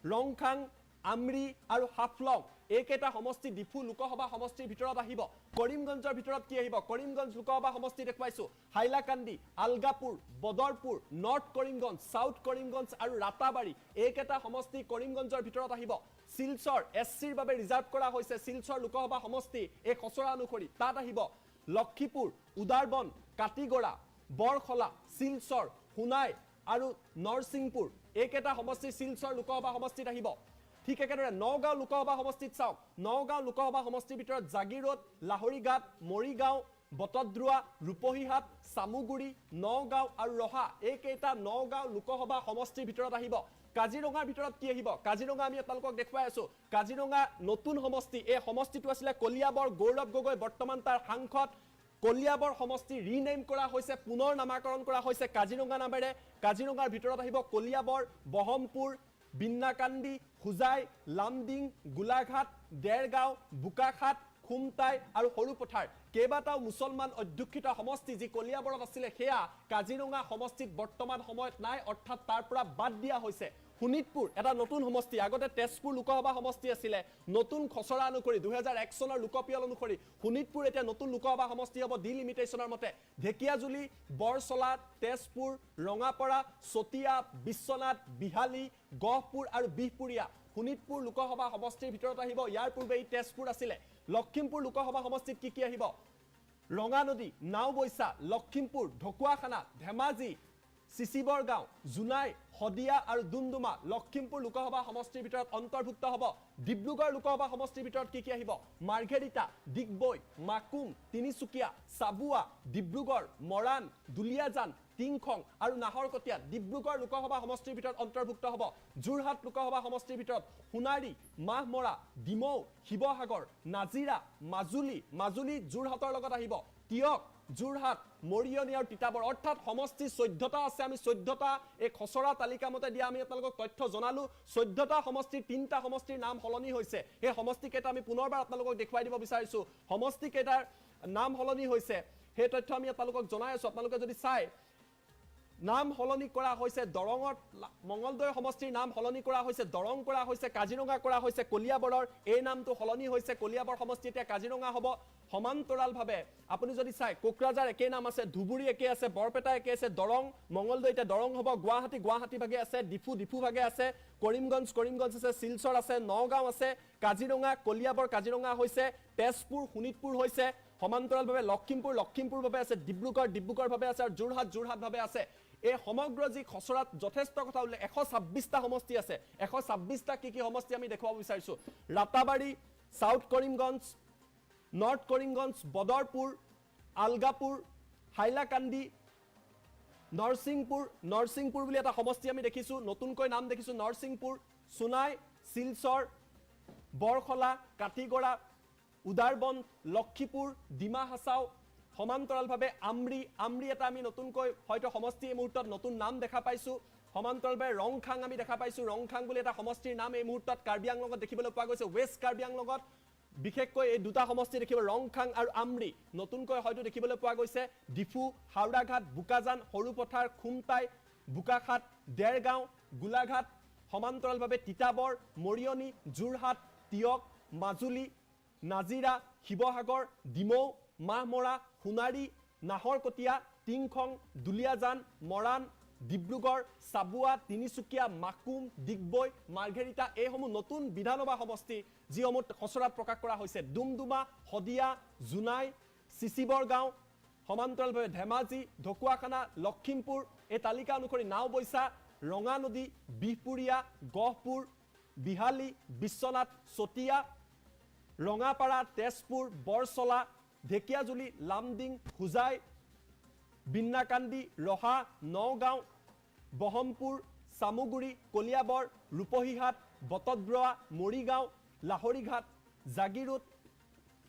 ৰংখাং আমৰি আৰু হাফলং এইকেইটা সমষ্টি ডিফু লোকসভা সমষ্টিৰ ভিতৰত আহিব কৰিমগঞ্জৰ ভিতৰত কি আহিব কৰিমগঞ্জ লোকসভা সমষ্টি দেখুৱাইছো হাইলাকান্দি আলগাপুৰ বদৰপুৰ নৰ্থ কৰিমগঞ্জ সাউথ কৰিমগঞ্জ আৰু ৰাতাবাৰী এইকেইটা সমষ্টি কৰিমগঞ্জৰ ভিতৰত আহিব শিলচৰ এছচিৰ বাবে ৰিজাৰ্ভ কৰা হৈছে শিলচৰ লোকসভা সমষ্টি এই খচৰা অনুসৰি তাত আহিব লক্ষীপুৰ উদাৰবন কাটিগড়া বৰখলা শিলচৰ সোনাই আৰু নৰসিংপুৰ এইকেইটা সমষ্টি শিলচৰ লোকসভা সমষ্টিত আহিব ঠিক একেদৰে নগাঁও লোকসভা সমষ্টিত চাওক নগাঁও লোকসভা সমষ্টিৰ ভিতৰত জাগিৰোড লাহৰীঘাট মৰিগাঁও বটদ্ৰুৱা ৰূপহীহাট সামুগুৰি নগাঁও আৰু ৰহা এইকেইটা নগাঁও লোকসভা সমষ্টিৰ ভিতৰত আহিব কাজিৰঙাৰ ভিতৰত কি আহিব কাজিৰঙা আমি আপোনালোকক দেখুৱাই আছো কাজিৰঙা নতুন সমষ্টি এই সমষ্টিটো আছিল কলিয়াবৰ গৌৰৱ গগৈ বৰ্তমান তাৰ সাংসদ কলিয়াবৰ সমষ্টি ৰিনেম কৰা হৈছে পুনৰ নামাকৰণ কৰা হৈছে কাজিৰঙা নামেৰে কাজিৰঙাৰ ভিতৰত আহিব কলিয়াবৰ বহমপুৰ বিন্নাকান্দি হুজাই লামডিং গোলাঘাট দেৰগাঁও বোকাখাট খুমটাই আৰু সৰুপথাৰ কেইবাটাও মুছলমান অধ্যুষিত সমষ্টি যি কলিয়াবৰত আছিল সেয়া কাজিৰঙা সমষ্টিত বৰ্তমান সময়ত নাই অৰ্থাৎ তাৰ পৰা বাদ দিয়া হৈছে শোণিতপুৰ এটা নতুন সমষ্টি আগতে তেজপুৰ লোকসভা সমষ্টি আছিল নতুন খচৰা অনুসৰি 2001 চনৰ লোকপিয়ল অনুসৰি শোণিতপুৰ এতিয়া নতুন লোকসভা সমষ্টি হ'ব ডিলিমিটেশনৰ মতে ঢেকিয়াজুলি বৰচলা তেজপুৰ ৰঙাপৰা চতিয়া বিশ্বনাথ বিহালী গহপুৰ আৰু বিহপুৰীয়া শোণিতপুৰ লোকসভা সমষ্টিৰ ভিতৰত আহিব ইয়াৰ পূৰ্বে এই তেজপুৰ আছিল লক্ষীমপুৰ লোকসভা সমষ্টিত কি আহিব ৰঙানদী নাওবৈছা লক্ষীমপুৰ ঢকুৱাখানা ধেমাজি চিচিবৰগাঁও জুনাই হদিয়া আৰু দুমডুমা লক্ষীমপুৰ লোকসভা সমষ্টিৰ ভিতৰত অন্তৰ্ভুক্ত হ'ব ডিব্ৰুগড় লোকসভা সমষ্টিৰ ভিতৰত কি আহিব মাৰ্ঘেৰিটা ডিগবৈ মাকুম তিনিচুকীয়া চাবুৱা ডিব্ৰুগড় মৰাণ দুলিয়াজান টিংখং আৰু নাহৰকটীয়া ডিব্ৰুগড় লোকসভা সমষ্টিৰ ভিতৰত অন্তৰ্ভুক্ত হ'ব যোৰহাট লোকসভা সমষ্টিৰ ভিতৰত সোণাৰী মাহমৰা ডিমৌ শিৱসাগৰ নাজিৰা মাজুলী যোৰহাটৰ লগত আহিব তিয়ক যোৰহাট মৰিয়নি আৰু তিতাবৰ অৰ্থাৎ সমষ্টি 14টা আছে আমি 14টা এই খচৰা তালিকা মতে দিয়া আমি আপোনালোকক তথ্য জনালো 14টা সমষ্টিৰ 3টা সমষ্টিৰ নাম সলনি হৈছে এই সমষ্টি কেইটা আমি পুনৰবাৰ আপোনালোকক দেখুৱাই দিব বিচাৰিছো সমষ্টি কেইটাৰ নাম সলনি হৈছে সেই তথ্য আমি আপোনালোকক জনাই আছো আপোনালোকে যদি চাই নাম সলনি কৰা হৈছে দৰঙত মঙ্গলদৈ সমষ্টিৰ নাম সলনি কৰা হৈছে দৰং কৰা হৈছে কাজিৰঙা কৰা হৈছে কলিয়াবৰৰ এই নামটো সলনি হৈছে কলিয়াবৰ সমষ্টি এতিয়া কাজিৰঙা হ'ব সমান্তৰালভাৱে আপুনি যদি চাই কোকৰাঝাৰ একে নাম আছে ধুবুৰী একে আছে বৰপেটা একে আছে দৰং মঙ্গলদৈ এতিয়া দৰং হ'ব গুৱাহাটী ভাগে আছে ডিফু ভাগে আছে কৰিমগঞ্জ আছে শিলচৰ আছে নগাঁও আছে কাজিৰঙা কলিয়াবৰ কাজিৰঙা হৈছে তেজপুৰ শোণিতপুৰ হৈছে সমান্তৰালভাৱে লক্ষীমপুৰ ভাবে আছে ডিব্ৰুগড় ভাবে আছে আৰু যোৰহাট ভাবে আছে এই সমগ্ৰ যি খচৰাত যথেষ্ট কথা উল্লেখ 126টা সমষ্টি আছে 126টা কি সমষ্টি আমি দেখুৱাব বিচাৰিছো ৰাতাবাৰী সাউথ কৰিমগঞ্জ নৰ্থ কৰিমগঞ্জ বদৰপুৰ আলগাপুৰ হাইলাকান্দি নৰসিংপুৰ বুলি এটা সমষ্টি আমি দেখিছো নতুনকৈ নাম দেখিছো নৰসিংপুৰ সোনাই শিলচৰ বৰখলা কাটিগড়া উদাৰবন লক্ষীপুৰ ডিমা হাছাও সমান্তৰালভাৱে আমৰি এটা আমি নতুনকৈ হয়তো সমষ্টি এই মুহূৰ্তত নতুন নাম দেখা পাইছো সমান্তৰালভাৱে ৰংখাং আমি দেখা পাইছো ৰংখাং বুলি এটা সমষ্টিৰ নাম এই মুহূৰ্তত কাৰ্বি আংলঙত দেখিবলৈ পোৱা গৈছে ৱেষ্ট কাৰ্বি আংলঙত বিশেষকৈ এই দুটা সমষ্টি দেখিব ৰংখাং আৰু আমৰি নতুনকৈ হয়তো দেখিবলৈ পোৱা গৈছে ডিফু হাওড়াঘাট বুকাজান সৰুপথাৰ খুমটাই বুকাখাট দেৰগাঁও গোলাঘাট সমান্তৰালভাৱে তিতাবৰ মৰিয়নি যোৰহাট তিয়ক মাজুলী নাজিৰা শিৱসাগৰ ডিমৌ মাহমৰা সোণাৰী নাহৰকটীয়া টিংখং দুলিয়াজান মৰাণ ডিব্ৰুগড় চাবুৱা তিনিচুকীয়া মাকুম ডিগবৈ মাৰ্ঘেৰিটা এইসমূহ নতুন বিধানসভা সমষ্টি যিসমূহ খচৰাত প্ৰকাশ কৰা হৈছে ডুমডুমা হদিয়া জুনাই চিচিবৰগাঁও সমান্তৰালভাৱে ধেমাজি ঢকুৱাখানা লক্ষীমপুৰ এই তালিকা অনুসৰি নাওবৈচা ৰঙা নদী বিহপুৰীয়া গহপুৰ বিহালী বিশ্বনাথ চতিয়া ৰঙাপাৰা তেজপুৰ বৰচলা ঢেকিয়াজুলি লামডিং হুজাই বিন্নাকান্দি ৰহা নগাঁও বহমপুৰ সামুগুৰি কলিয়াবৰ ৰূপহীহাট বটদ্ৰৱা মৰিগাঁও লাহৰীঘাট জাগিৰোড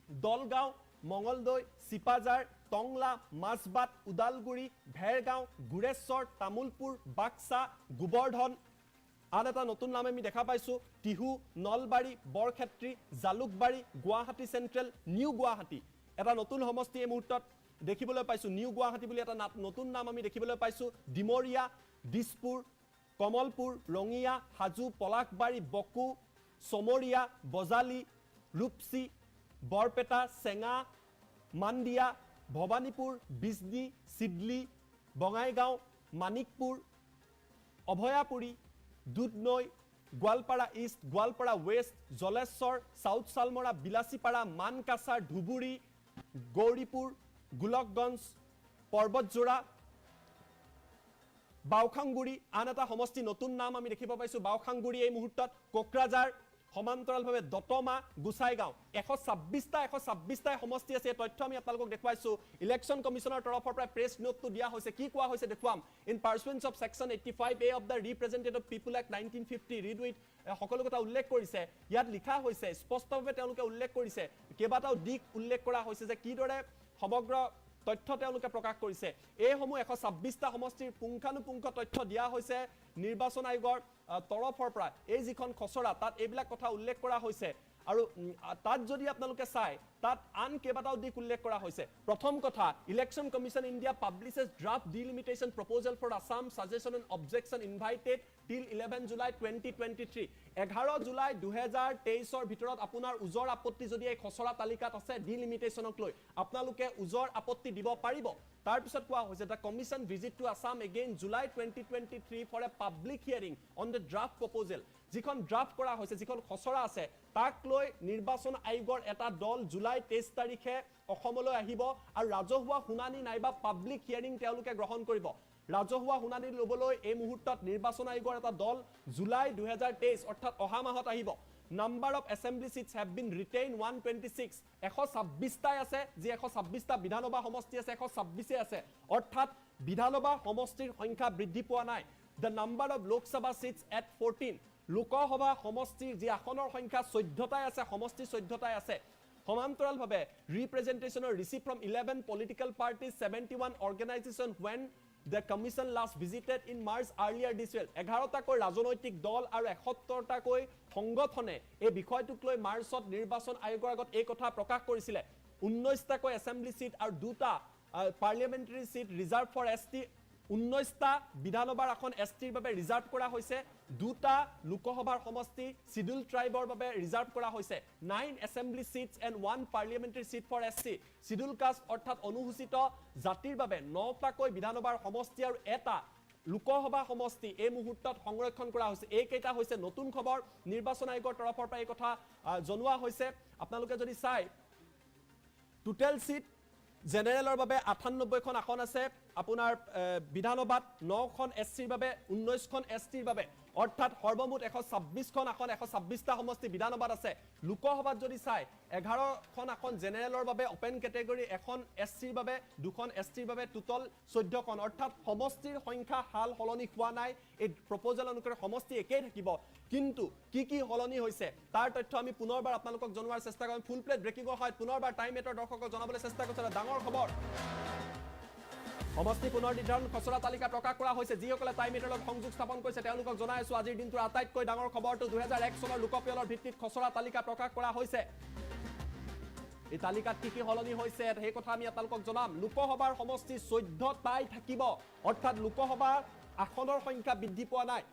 দলগাঁও মঙলদৈ চিপাজাৰ টংলা মাছবাট উদালগুৰি ভেৰগাঁও গুৰেশ্বৰ তামুলপুৰ বাক্সা গোবৰ্ধন আন এটা নতুন নাম আমি দেখা পাইছোঁ টিহু নলবাৰী বৰক্ষেত্ৰী জালুকবাৰী গুৱাহাটী চেণ্ট্ৰেল নিউ গুৱাহাটী এটা নতুন সমষ্টি এই মুহূৰ্তত দেখিবলৈ পাইছোঁ নিউ গুৱাহাটী বুলি এটা নতুন নাম আমি দেখিবলৈ পাইছোঁ ডিমৰীয়া দিছপুৰ কমলপুৰ ৰঙিয়া হাজো পলাশবাৰী বকু Chamaria Bajali Rupsi Barpeta Chenga Mandia Bhabanipur Bijni Sidli Bongaigaon Manikpur Abhayapuri Dudhnai Goalpara east Goalpara west Jaleswar south Salmara Bilasipara Mankachar Dhubri Gauripur Golakganj Parbatjhora Baokhungri আন এটা সমষ্টি নতুন নাম আমি দেখিব পাইছোঁ বাওখাংগুৰি এই মুহূৰ্তত কোকৰাঝাৰ সমান্তৰালভাৱে দতমা গুচাইগাঁও 126টা সমষ্টি আছে এই তথ্য আমি আপোনালোকক দেখুৱাইছোঁ ইলেকশ্যন কমিছনৰ তৰফৰ পৰা প্ৰেছ নোটটো দিয়া হৈছে কি কোৱা হৈছে দেখুৱাম in pursuance of section 85A of the representative people act 1950 read with সকলো কথা উল্লেখ কৰিছে ইয়াত লিখা হৈছে স্পষ্টভাৱে তেওঁলোকে উল্লেখ কৰিছে কেইবাটাও দিশ উল্লেখ কৰা হৈছে যে কিদৰে সমগ্ৰ তথ্য তেওঁলোকে প্ৰকাশ কৰিছে এইসমূহ 126টা সমষ্টিৰ পুংখানুপুংখ তথ্য দিয়া হৈছে নিৰ্বাচন আয়োগৰ তৰফৰ পৰা এই যিখন খচৰা তাত এইবিলাক কথা উল্লেখ কৰা হৈছে আৰু তাত যদি আপোনালোকে চাই তাত আন কেইবাটাও দিশ উল্লেখ কৰা হৈছে প্ৰথম কথা election commission India publishes draft delimitation proposal for Assam suggestion and objection invited till 11 July 2023 11 July 2023 ভিতৰত আপোনাৰ উজৰ আপত্তি যদি এই খচৰা তালিকাত আছে ডিলিমিটেশ্যনক লৈ আপোনালোকে উজৰ আপত্তি দিব পাৰিব তাৰ পিছত কোৱা হৈছে the commission visit to Assam again July 2023 for a public hearing on the draft proposal যিখন ড্ৰাফট কৰা হৈছে যিখন খচৰা আছে তাক লৈ নিৰ্বাচন আয়োগৰ এটা দল জুলাই 23 তাৰিখে অসমলৈ আহিব আৰু ৰাজহুৱা শুনানি নাইবা পাব্লিক হিয়াৰিং তেওঁলোকে গ্ৰহণ কৰিব ৰাজহুৱা শুনানি ল'বলৈ এই মুহূৰ্তত নিৰ্বাচন আয়োগৰ এটা দল জুলাই 2023 অৰ্থাৎ অহা মাহত আহিব number of assembly seats have been retain 126 126টাই আছে যি 126টা বিধানসভা সমষ্টি আছে 126 আছে অৰ্থাৎ বিধানসভা সমষ্টিৰ সংখ্যা বৃদ্ধি পোৱা নাই the number of Lok Sabha seats at 14 Lok Sabha সমষ্টিৰ যি আসনৰ সংখ্যা 14টাই আছে সমষ্টি 14টাই আছে সমান্তৰালভাৱে ৰিপ্ৰেজেন্টেশ্যনৰ receive from 11 political parties 71 organisation when the commission last visited in March earlier this year 11টাকৈ ৰাজনৈতিক দল আৰু 71টাকৈ সংগঠনে এই বিষয়টোক লৈ মাৰ্চত নিৰ্বাচন আয়োগৰ আগত এই কথা প্ৰকাশ কৰিছিলে 19টাকৈ এছেম্বলি সিট আৰু 2টা parliamentary seat reserve for ST 19টা বিধানসভাৰ আসন এছটিৰ বাবে ৰিজাৰ্ভ কৰা হৈছে 2টা লোকসভাৰ সমষ্টি শিডিউল ট্ৰাইবৰ বাবে ৰিজাৰ্ভ কৰা হৈছে 9 assembly seats and 1 parliamentary seat for ST schedule caste অৰ্থাৎ অনুসূচিত জাতিৰ বাবে 9টাকৈ বিধানসভাৰ সমষ্টি আৰু এটা লোকসভা সমষ্টি এই মুহূৰ্তত সংৰক্ষণ কৰা হৈছে এইকেইটা হৈছে নতুন খবৰ নিৰ্বাচন আয়োগৰ তৰফৰ পৰা এই কথা জনোৱা হৈছে আপোনালোকে যদি চাই টোটেল সিট জেনেৰেলৰ বাবে 98খন আসন আছে আপোনাৰ বিধানসভাত 9খন এছটিৰ বাবে 19খন এছটিৰ বাবে অৰ্থাৎ সৰ্বমুঠ 126খন আসন 126টা সমষ্টি বিধানসভাত আছে লোকসভাত যদি চাই 11খন আসন জেনেৰেলৰ বাবে ওপেন কেটেগৰী এখন এছটিৰ বাবে দুখন এছটিৰ বাবে টোটাল 14খন অৰ্থাৎ সমষ্টিৰ সংখ্যা হাল সলনি হোৱা নাই এই প্ৰপ'জেল অনুসৰি সমষ্টি একেই থাকিব কিন্তু কি সলনি হৈছে তাৰ তথ্য আমি পুনৰবাৰ আপোনালোকক জনোৱাৰ চেষ্টা কৰিম ফুল প্লেট ব্ৰেকিংৰ হয় পুনৰবাৰ টাইম 8ৰ দৰ্শকক জনাবলৈ চেষ্টা কৰিছে ডাঙৰ খবৰ সমষ্টি পুনৰ নিৰ্ধাৰণ খচৰা তালিকা প্ৰকাশ কৰা হৈছে যিসকলে টাইম 8ৰ লগত সংযোগ স্থাপন কৰিছে তেওঁলোকক জনাই আছো আজিৰ দিনটোৰ আটাইতকৈ ডাঙৰ খবৰটো 2001 চনৰ লোকপিয়লৰ ভিত্তিত খচৰা তালিকা প্ৰকাশ কৰা হৈছে এই তালিকাত কি সলনি হৈছে সেই কথা আমি আপোনালোকক জনাম লোকসভাৰ সমষ্টি 14টাই থাকিব অৰ্থাৎ লোকসভাৰ আসনৰ সংখ্যা বৃদ্ধি পোৱা নাই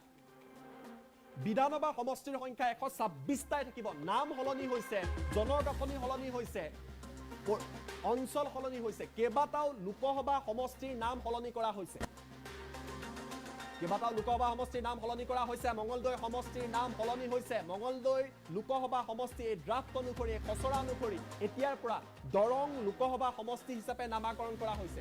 বিধানসভা সমষ্টিৰ সংখ্যা 126টাই থাকিব নাম সলনি হৈছে জনগাঁথনি সলনি হৈছে অঞ্চল সলনি হৈছে কেইবাটাও লোকসভা সমষ্টিৰ নাম সলনি কৰা হৈছে কেইবাটাও লোকসভা সমষ্টিৰ নাম সলনি কৰা হৈছে মঙলদৈ সমষ্টিৰ নাম সলনি হৈছে মঙলদৈ লোকসভা সমষ্টি এই ড্ৰাফট অনুসৰি খচৰা অনুসৰি এতিয়াৰ পৰা দৰং লোকসভা সমষ্টি হিচাপে নামাকৰণ কৰা হৈছে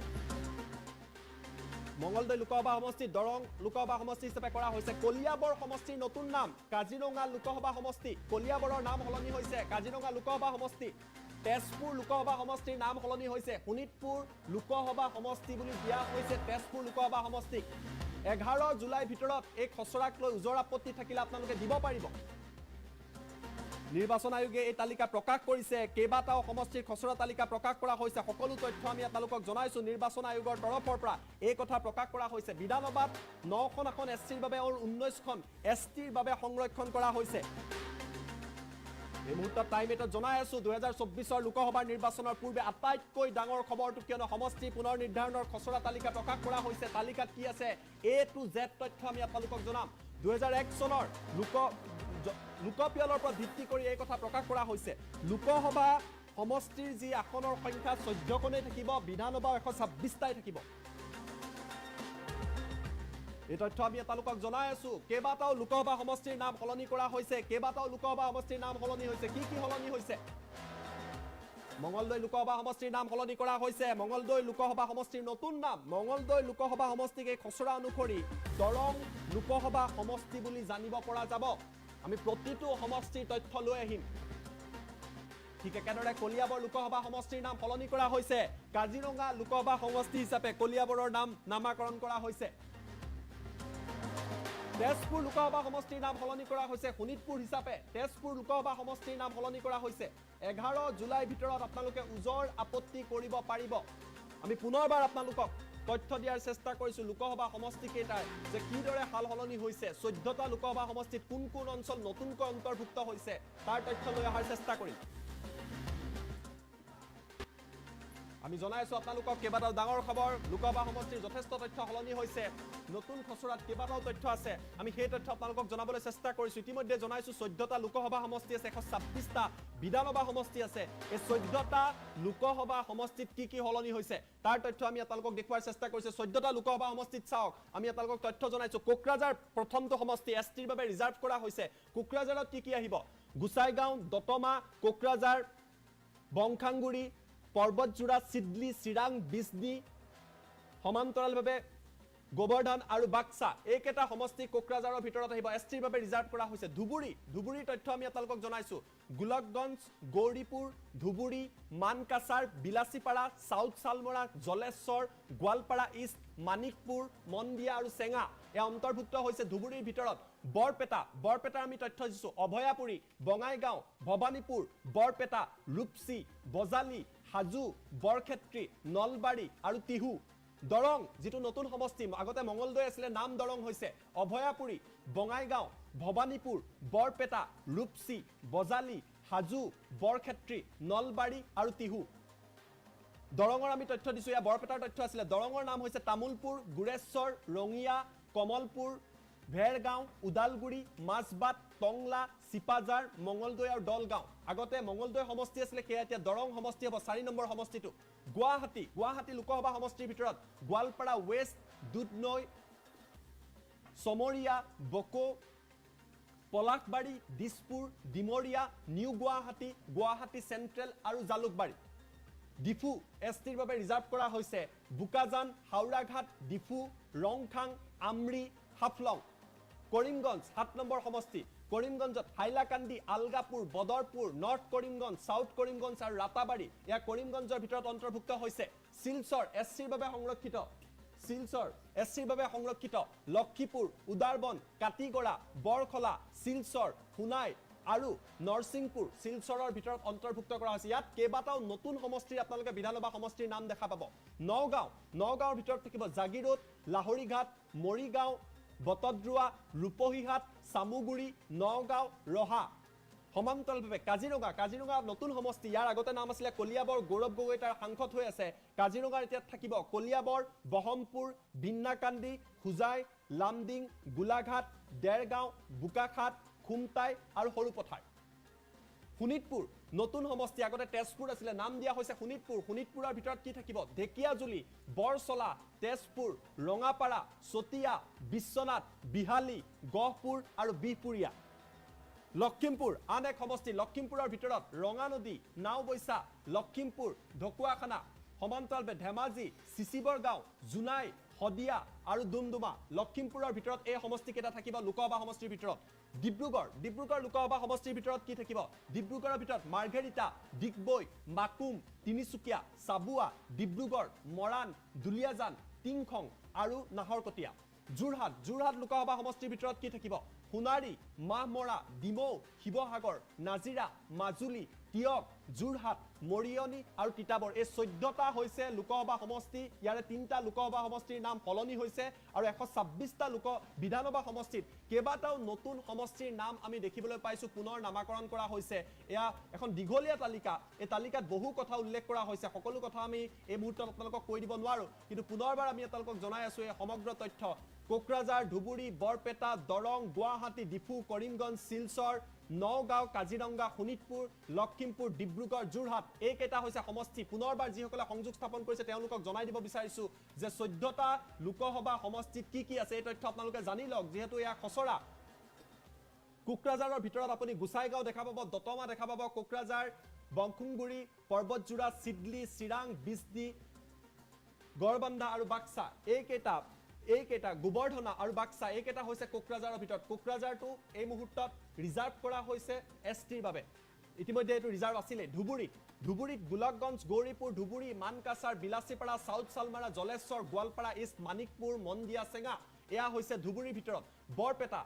মঙলদৈ লোকসভা সমষ্টি দৰং লোকসভা সমষ্টি হিচাপে কৰা হৈছে কলিয়াবৰ সমষ্টিৰ নতুন নাম কাজিৰঙা লোকসভা সমষ্টি কলিয়াবৰৰ নাম সলনি হৈছে কাজিৰঙা লোকসভা সমষ্টি তেজপুৰ লোকসভা সমষ্টিৰ নাম সলনি হৈছে শোণিতপুৰ লোকসভা সমষ্টি বুলি দিয়া হৈছে তেজপুৰ লোকসভা সমষ্টিক 11 জুলাই ভিতৰত এই খচৰাক লৈ উজৰ আপত্তি থাকিলে আপোনালোকে দিব পাৰিব নিৰ্বাচন আয়োগে এই তালিকা প্ৰকাশ কৰিছে কেইবাটাও সমষ্টিৰ খচৰা তালিকা প্ৰকাশ কৰা হৈছে সকলো তথ্য আমি আপোনালোকক জনাইছো নিৰ্বাচন আয়োগৰ তৰফৰ পৰা এই কথা প্ৰকাশ কৰা হৈছে বিধানসভাত 9খন আসন এছটিৰ বাবে আৰু 19খন এছটিৰ বাবে সংৰক্ষণ কৰা হৈছে এই মুহূৰ্তত টাইম 8ত জনাই আছো 2024 লোকসভা নিৰ্বাচনৰ পূৰ্বে আটাইতকৈ ডাঙৰ খবৰটো কিয়নো সমষ্টি পুনৰ নিৰ্ধাৰণৰ খচৰা তালিকা প্ৰকাশ কৰা হৈছে তালিকাত কি আছে A to Z তথ্য আমি আপোনালোকক জনাম 2001 চনৰ লোকপিয়লৰ পৰা ভিত্তি কৰি এই কথা প্ৰকাশ কৰা হৈছে লোকসভা সমষ্টিৰ যি আসনৰ সংখ্যা 14খনেই থাকিব বিধানসভা 126টাই থাকিব এই তথ্য আমি আপোনালোকক জনাই আছো কেইবাটাও লোকসভা সমষ্টিৰ নাম সলনি কৰা হৈছে কেইবাটাও লোকসভা সমষ্টিৰ নাম সলনি হৈছে কি সলনি হৈছে মঙলদৈ লোকসভা সমষ্টিৰ নাম সলনি কৰা হৈছে মঙলদৈ লোকসভা সমষ্টিৰ নতুন নাম মঙলদৈ লোকসভা সমষ্টিক এই খচৰা অনুসৰি দৰং লোকসভা সমষ্টি বুলি জানিব পৰা যাব আমি প্ৰতিটো সমষ্টিৰ তথ্য লৈ আহিম ঠিক একেদৰে কলিয়াবৰ লোকসভা সমষ্টিৰ নাম সলনি কৰা হৈছে কাজিৰঙা লোকসভা সমষ্টি হিচাপে কলিয়াবৰৰ নাম নামাকৰণ কৰা হৈছে তেজপুৰ লোকসভা সমষ্টিৰ নাম সলনি কৰা হৈছে শোণিতপুৰ হিচাপে তেজপুৰ লোকসভা সমষ্টিৰ নাম সলনি কৰা হৈছে 11 জুলাই ভিতৰত আপোনালোকে উজৰ আপত্তি কৰিব পাৰিব আমি পুনৰবাৰ আপোনালোকক তথ্য দিয়াৰ চেষ্টা কৰিছো লোকসভা সমষ্টি কেইটাৰ যে কিদৰে হাল সলনি হৈছে 14টা লোকসভা সমষ্টিত কোন কোন অঞ্চল নতুনকৈ অন্তৰ্ভুক্ত হৈছে তাৰ তথ্য লৈ অহাৰ চেষ্টা কৰিম আমি জনাইছো আপোনালোকক কেইবাটাও ডাঙৰ খবৰ লোকসভা সমষ্টিৰ যথেষ্ট তথ্য সলনি হৈছে নতুন খচৰাত কেইবাটাও তথ্য আছে আমি সেই তথ্য আপোনালোকক জনাবলৈ চেষ্টা কৰিছো ইতিমধ্যে জনাইছো 14টা লোকসভা সমষ্টি আছে 126টা বিধানসভা সমষ্টি আছে এই 14টা লোকসভা সমষ্টিত কি সলনি হৈছে তাৰ তথ্য আমি আপোনালোকক দেখুৱাৰ চেষ্টা কৰিছো 14টা লোকসভা সমষ্টিত চাওক আমি আপোনালোকক তথ্য জনাইছো কোকৰাঝাৰ প্ৰথমটো সমষ্টি এছটিৰ বাবে ৰিজাৰ্ভ কৰা হৈছে কোকৰাঝাৰত কি আহিব গুসাইগাঁও দতমা কোকৰাঝাৰ বংখাংগুৰি পৰ্বতজোৰা সিডলি চিৰাং বিজনি সমান্তৰালভাৱে গোবৰ্ধন আৰু বাক্সা এইকেইটা সমষ্টি কোকৰাঝাৰৰ ভিতৰত আহিব এছটিৰ বাবে ৰিজাৰ্ভ কৰা হৈছে ধুবুৰীৰ তথ্য আমি আপোনালোকক জনাইছো গোলকগঞ্জ গৌৰীপুৰ ধুবুৰী মানকাছাৰ বিলাসীপাৰা সাউথ সালমৰা জলেশ্বৰ গোৱালপাৰা ইষ্ট মানিকপুৰ মন্দিয়া আৰু চেঙা এই অন্তৰ্ভুক্ত হৈছে ধুবুৰীৰ ভিতৰত বৰপেটাৰ আমি তথ্য দিছো অভয়াপুৰী বঙাইগাঁও ভৱানীপুৰ বৰপেটা ৰূপসী বজালি হাজু বৰক্ষেত্ৰী নলবাৰী আৰু তিহু দৰং যেটো নতুন সমষ্টি আগতে মঙলদৈ আছিল নাম দৰং হৈছে অভয়াপুৰী বঙাইগাঁও ভৱানীপুৰ বৰপেটা ৰূপসী বজালি হাজু বৰক্ষেত্ৰী নলবাৰী আৰু তিহু দৰঙৰ আমি তথ্য দিছো ইয়া বৰপেটাৰ তথ্য আছিল দৰঙৰ নাম হৈছে তামুলপুৰ গুৰেশ্বৰ ৰঙিয়া কমলপুৰ ভেৰগাঁও উদালগুৰি মাছবাট টংলা সিপাজাৰ মঙলদৈ আৰু দলগাঁও আগতে মঙলদৈ সমষ্টি আছিল সেয়া এতিয়া দৰং সমষ্টি হ'ব 4 নম্বৰ সমষ্টিটো গুৱাহাটী লোকসভা সমষ্টিৰ ভিতৰত Goalpara west Dudhnai Chamaria Boko Palasbari Dispur Dimoria new Guwahati central আৰু জালুকবাৰী ডিফু এছটিৰ বাবে ৰিজাৰ্ভ কৰা হৈছে বুকাজান হাওৰাঘাট ডিফু ৰংখাং আমৰি হাফলং কৰিমগঞ্জ 7 নম্বৰ সমষ্টি কৰিমগঞ্জত হাইলাকান্দি আলগাপুৰ বদৰপুৰ নৰ্থ কৰিমগঞ্জ সাউথ কৰিমগঞ্জ আৰু ৰাতাবাৰী ইয়া কৰিমগঞ্জৰ ভিতৰত অন্তৰ্ভুক্ত হৈছে শিলচৰ এছচিৰ বাবে সংৰক্ষিত লক্ষীপুৰ উদাৰবন কাটিগড়া বৰখলা শিলচৰ সোনাই আৰু নৰসিংপুৰ শিলচৰৰ ভিতৰত অন্তৰ্ভুক্ত কৰা হৈছে ইয়াত কেইবাটাও নতুন সমষ্টিৰ আপোনালোকে বিধানসভা সমষ্টিৰ নাম দেখা পাব নগাঁৱৰ ভিতৰত থাকিব জাগিৰোড লাহৰিঘাট মৰিগাঁও বটদ্ৰুৱা ৰূপহীহাট সামুগুৰি নগাঁও ৰহা সমান্তৰালভাৱে কাজিৰঙা নতুন সমষ্টি ইয়াৰ আগতে নাম আছিল কলিয়াবৰ গৌৰৱ গগৈ তাৰ সাংসদ হৈ আছে কাজিৰঙাৰ এতিয়া থাকিব কলিয়াবৰ বহমপুৰ বিন্নাকান্দি হুজাই লামডিং গোলাঘাট দেৰগাঁও বোকাখাট খুমটাই আৰু সৰুপথাৰ শোণিতপুৰ নতুন সমষ্টি আগতে তেজপুৰ আছিল নাম দিয়া হৈছে শোণিতপুৰৰ ভিতৰত কি থাকিব ঢেকিয়াজুলি বৰচলা তেজপুৰ ৰঙাপাৰা চতিয়া বিশ্বনাথ বিহালী গহপুৰ আৰু বিহপুৰীয়া লক্ষীমপুৰ আন এক সমষ্টি লক্ষীমপুৰৰ ভিতৰত ৰঙানদী নাওবৈছা লক্ষীমপুৰ ঢকুৱাখানা সমান্তৰালভাৱে ধেমাজি চিচিবৰগাঁও জোনাই হদিয়া আৰু ডুমডুমা লখিমপুৰৰ ভিতৰত এই সমষ্টি কেইটা থাকিব লোকসভা সমষ্টিৰ ভিতৰত ডিব্ৰুগড় লোকসভা সমষ্টিৰ ভিতৰত কি থাকিব ডিব্ৰুগড়ৰ ভিতৰত মাৰ্ঘেৰিটা ডিগবৈ মাকুম তিনিচুকীয়া চাবুৱা ডিব্ৰুগড় মৰাণ দুলিয়াজান টিংখং আৰু নাহৰকটীয়া যোৰহাট লোকসভা সমষ্টিৰ ভিতৰত কি থাকিব সোণাৰী মাহমৰা ডিমৌ শিৱসাগৰ নাজিৰা মাজুলী তিয়ক যোৰহাট মৰিয়নি আৰু তিতাবৰ এই 14টা হৈছে লোকসভা সমষ্টি ইয়াৰে 3টা লোকসভা সমষ্টিৰ নাম সলনি হৈছে আৰু 126টা বিধানসভা সমষ্টিত কেইবাটাও নতুন সমষ্টিৰ নাম আমি দেখিবলৈ পাইছো পুনৰ নামাকৰণ কৰা হৈছে এয়া এখন দীঘলীয়া তালিকা এই তালিকাত বহু কথা উল্লেখ কৰা হৈছে সকলো কথা আমি এই মুহূৰ্তত আপোনালোকক কৈ দিব নোৱাৰো কিন্তু পুনৰবাৰ আমি আপোনালোকক জনাই আছো এই সমগ্ৰ তথ্য কোকৰাঝাৰ ধুবুৰী বৰপেটা দৰং গুৱাহাটী ডিফু কৰিমগঞ্জ শিলচৰ নগাঁও কাজিৰঙা শোণিতপুৰ লখিমপুৰ ডিব্ৰুগড় যোৰহাট এই কেইটা হৈছে সমষ্টি পুনৰবাৰ যিসকলে সংযোগ স্থাপন কৰিছে তেওঁলোকক জনাই দিব বিচাৰিছো যে 14টা লোকসভা সমষ্টিত কি আছে এই তথ্য আপোনালোকে জানি লওক যেহেতু এয়া খসৰা কোকৰাঝাৰৰ ভিতৰত আপুনি গুসাইগাঁও দেখা পাব দতমা দেখা পাব কোকৰাঝাৰ বংকুংগুৰি পৰ্বতজোৰা সিডলি চিৰাং বিজদি গড়বান্ধা আৰু বাক্সা এই কেইটা গোবৰ্ধনা আৰু বাক্সা এই কেইটা হৈছে কোকৰাঝাৰৰ ভিতৰত কোকৰাঝাৰটো এই মুহূৰ্তত ৰিজাৰ্ভ কৰা হৈছে এছটিৰ বাবে ইতিমধ্যে এটো ৰিজাৰ্ভ আছিলে ধুবুৰীত গোলকগঞ্জ গৌৰীপুৰ ধুবুৰী মানকাছাৰ বিলাসীপাৰা সাউথ সালমাৰা জলেশ্বৰ গোৱালপাৰা ইষ্ট মানিকপুৰ মন্দিয়া চেঙা এয়া হৈছে ধুবুৰীৰ ভিতৰত বৰপেটা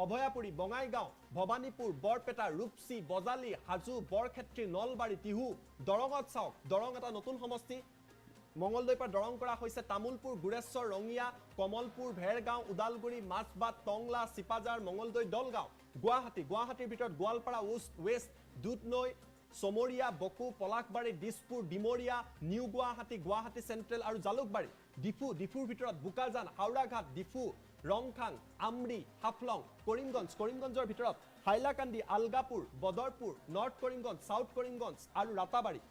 অভয়াপুৰী বঙাইগাঁও ভবানীপুৰ বৰপেটা ৰূপসী বজালী হাজু বৰক্ষেত্ৰী নলবাৰী টিহু দৰঙত চাওক দৰং এটা নতুন সমষ্টি মঙ্গলদৈৰ পৰা দৰং কৰা হৈছে তামুলপুৰ গুৰেশ্বৰ ৰঙিয়া কমলপুৰ ভেৰগাঁও উদালগুৰি মাছবাট টংলা চিপাজাৰ মঙ্গলদৈ দলগাঁও গুৱাহাটীৰ ভিতৰত Goalpara west Dudhnai Chamaria Boko Palasbari Dispur Dimoria new Guwahati central আৰু জালুকবাৰী ডিফুৰ ভিতৰত বোকাজান হাওৰাঘাট ডিফু ৰংখাং আমৰি হাফলং কৰিমগঞ্জৰ ভিতৰত হাইলাকান্দি আলগাপুৰ বদৰপুৰ নৰ্থ কৰিমগঞ্জ সাউথ কৰিমগঞ্জ আৰু ৰাতাবাৰী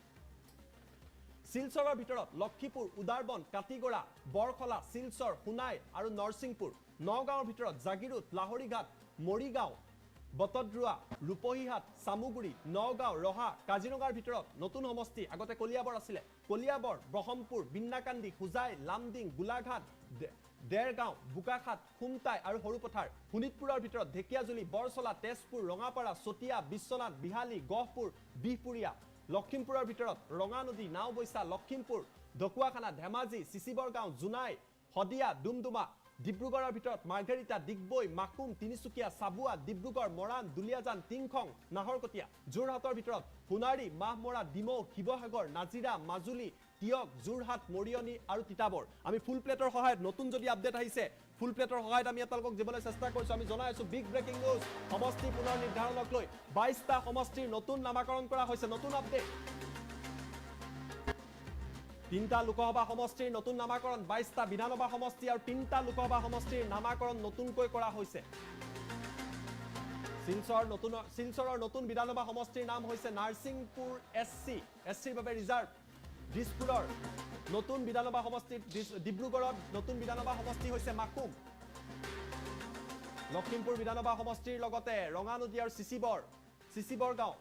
শিলচৰৰ ভিতৰত লক্ষীপুৰ উদাৰবন কাটিগড়া বৰখলা শিলচৰ সোনাই আৰু নৰসিংপুৰ নগাঁৱৰ ভিতৰত জাগিৰোড লাহৰীঘাট মৰিগাঁও বটদ্ৰুৱা ৰূপহীহাট সামুগুৰি নগাঁও ৰহা কাজিৰঙাৰ ভিতৰত নতুন সমষ্টি আগতে কলিয়াবৰ আছিলে কলিয়াবৰ ব্ৰহ্মপুৰ বিন্নাকান্দি হুজাই লামডিং গোলাঘাট দেৰগাঁও বোকাখাট খুমটাই আৰু সৰুপথাৰ শোণিতপুৰৰ ভিতৰত ঢেকিয়াজুলি বৰচলা তেজপুৰ ৰঙাপাৰা চতিয়া বিশ্বনাথ বিহালী গহপুৰ বিহপুৰীয়া লখিমপুৰৰ ভিতৰত ৰঙানদী নাওবৈছা লখিমপুৰ ঢকুৱাখানা ধেমাজি চিচিবৰগাঁও জুনাই হদিয়া ডুমডুমা ডিব্ৰুগড়ৰ ভিতৰত মাৰ্ঘেৰিটা ডিগবৈ মাকুম তিনিচুকীয়া চাবুৱা ডিব্ৰুগড় মৰাণ দুলিয়াজান টিংখং নাহৰকটীয়া যোৰহাটৰ ভিতৰত সোণাৰী মাহমৰা ডিমৌ শিৱসাগৰ নাজিৰা মাজুলী তিয়ক যোৰহাট মৰিয়নি আৰু তিতাবৰ আমি ফুল প্লেটৰ সহায়ত নতুন যদি আপডেট আহিছে ফুল প্লেটৰ সহায়ত আমি আপোনালোকক দিবলৈ চেষ্টা কৰিছো আমি জনাই আছো বিগ ব্ৰেকিং নিউজ সমষ্টি পুনৰ নিৰ্ধাৰণক লৈ 22টা সমষ্টিৰ নতুন নামাকৰণ কৰা হৈছে নতুন আপডেট 3টা লোকসভা সমষ্টিৰ নতুন নামাকৰণ 22টা বিধানসভা সমষ্টি আৰু 3টা লোকসভা সমষ্টিৰ নামাকৰণ নতুনকৈ কৰা হৈছে শিলচৰৰ নতুন বিধানসভা সমষ্টিৰ নাম হৈছে নাৰসিংপুৰ এছচিৰ বাবে ৰিজাৰ্ভ দিছপুৰৰ নতুন বিধানসভা সমষ্টি ডিব্ৰুগড়ত নতুন বিধানসভা সমষ্টি হৈছে মাকুম লখিমপুৰ বিধানসভা সমষ্টিৰ লগতে ৰঙানদী আৰু চিচিবৰগাঁও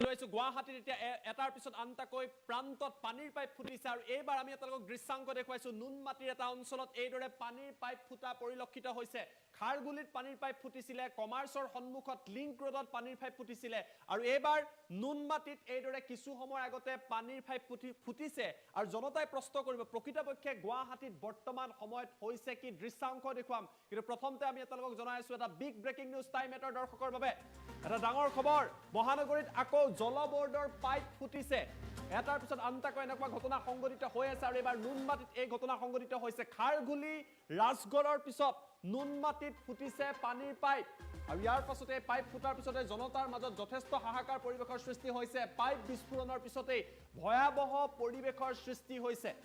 লৈছো গুৱাহাটীত এতিয়া এটাৰ পিছত আনটাকৈ প্ৰান্তত পানীৰ পাইপ ফুটিছে আৰু এইবাৰ আমি আপোনালোকক দৃশ্যাংক দেখুৱাইছো নুনমাটিৰ এটা অঞ্চলত এইদৰে পানীৰ পাইপ ফুটা পৰিলক্ষিত হৈছে খাৰগুলিত পানীৰ পাইপ ফুটিছিলে কমাৰ্চৰ সন্মুখত লিংক ৰোডত পানীৰ পাইপ ফুটিছিলে আৰু এইবাৰ নুনমাটিত এইদৰে কিছু সময় আগতে পানীৰ পাইপ ফুটিছে আৰু জনতাই প্ৰশ্ন কৰিব প্ৰকৃতপক্ষে গুৱাহাটীত বৰ্তমান সময়ত হৈছে কি দৃশ্যাংক দেখুৱাম কিন্তু প্ৰথমতে আমি আপোনালোকক জনাই আছো এটা বিগ ব্ৰেকিং নিউজ টাইম 8 দৰ্শকৰ বাবে এটা ডাঙৰ খবৰ মহানগৰীত আকৌ জল বোৰ্ডৰ পাইপ ফুটিছে এটাৰ পিছত আনটাকৈ এনেকুৱা ঘটনা সংঘটিত হৈ আছে আৰু এইবাৰ নুনমাটিত এই ঘটনা সংঘটিত হৈছে খাৰঘুলি ৰাজগড়ৰ পিছত নুনমাটিত ফুটিছে পানীৰ পাইপ আৰু ইয়াৰ পাছতে পাইপ ফুটাৰ পিছতে জনতাৰ মাজত যথেষ্ট হাহাকাৰ পৰিৱেশৰ সৃষ্টি হৈছে পাইপ বিস্ফোৰণৰ পিছতে ভয়াবহ পৰিৱেশৰ সৃষ্টি হৈছে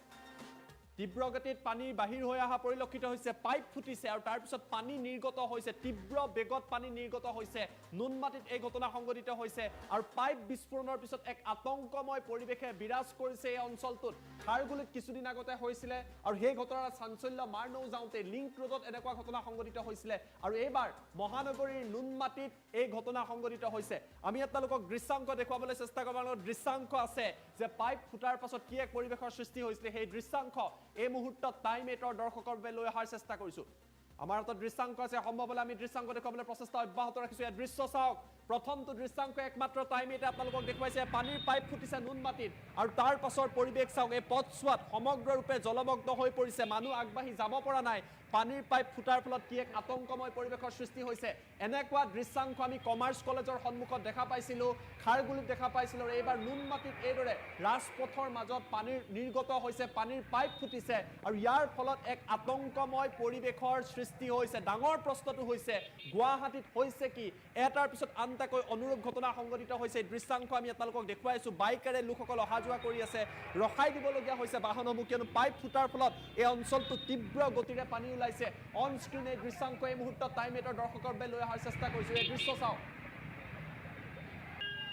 তীব্ৰ গতিত পানী বাহিৰ হৈ অহা পৰিলক্ষিত হৈছে পাইপ ফুটিছে আৰু তাৰ পিছত পানী নিৰ্গত হৈছে তীব্ৰ বেগত পানী নিৰ্গত হৈছে নুনমাটিত এই ঘটনা সংঘটিত হৈছে আৰু পাইপ বিস্ফোৰণৰ পিছত এক আতংকময় পৰিৱেশে বিৰাজ কৰিছে এই অঞ্চলটোত খাৰগুলিত কিছুদিন আগতে হৈছিলে আৰু সেই ঘটনাৰ চাঞ্চল্য মাৰ নৌ যাওঁতে লিংক ৰোডত এনেকুৱা ঘটনা সংঘটিত হৈছিলে আৰু এইবাৰ মহানগৰীৰ নুনমাটিত এই ঘটনা সংঘটিত হৈছে আমি আপোনালোকক দৃশ্যাংশ দেখুৱাবলৈ চেষ্টা কৰিম আৰু দৃশ্যাংশ আছে যে পাইপ ফুটাৰ পাছত কি এক পৰিৱেশৰ সৃষ্টি হৈছিলে সেই দৃশ্যাংশ এই মুহূৰ্তত টাইম 8 দৰ্শকৰ বাবে লৈ অহাৰ চেষ্টা কৰিছো আমাৰ হাতত দৃশ্যাংশ আছে সম্ভৱ হলে আমি দৃশ্যাংশ দেখুৱাবলৈ প্ৰচেষ্টা অব্যাহত ৰাখিছো এই দৃশ্য চাওক প্ৰথমটো দৃশ্যাংশ একমাত্ৰ টাইম 8 আপোনালোকক দেখুৱাইছে পানীৰ পাইপ ফুটিছে নুনমাটিত আৰু তাৰ পাছৰ পৰিৱেশ চাওক এই পথছোৱাত সমগ্ৰৰূপে জলমগ্ন হৈ পৰিছে মানুহ আগবাঢ়ি যাব পৰা নাই পানীৰ পাইপ ফুটাৰ ফলত কি এক আতংকময় পৰিৱেশৰ সৃষ্টি হৈছে এনেকুৱা দৃশ্যাংশ আমি কমাৰ্চ কলেজৰ সন্মুখত দেখা পাইছিলো খাৰগুলিত দেখা পাইছিলো আৰু এইবাৰ নুনমাটিত এইদৰে ৰাজপথৰ মাজত পানীৰ নিৰ্গত হৈছে পানীৰ পাইপ ফুটিছে আৰু ইয়াৰ ফলত এক আতংকময় পৰিৱেশৰ সৃষ্টি হৈছে ডাঙৰ প্ৰশ্নটো হৈছে গুৱাহাটীত হৈছে কি এটাৰ পিছত আনটাকৈ অনুৰূপ ঘটনা সংঘটিত হৈছে দৃশ্যাংশ আমি আপোনালোকক দেখুৱাইছো বাইকেৰে লোকসকল অহা যোৱা কৰি আছে ৰখাই দিবলগীয়া হৈছে বাহনসমূহ কিয়নো পাইপ ফুটাৰ ফলত এই অঞ্চলটো তীব্ৰ গতিৰে পানী ওলাইছে অন স্ক্ৰীন এই দৃশ্যাংশ এই মুহূৰ্তত টাইম 8 দৰ্শকৰ বাবে লৈ অহাৰ চেষ্টা কৰিছো এই দৃশ্য চাওক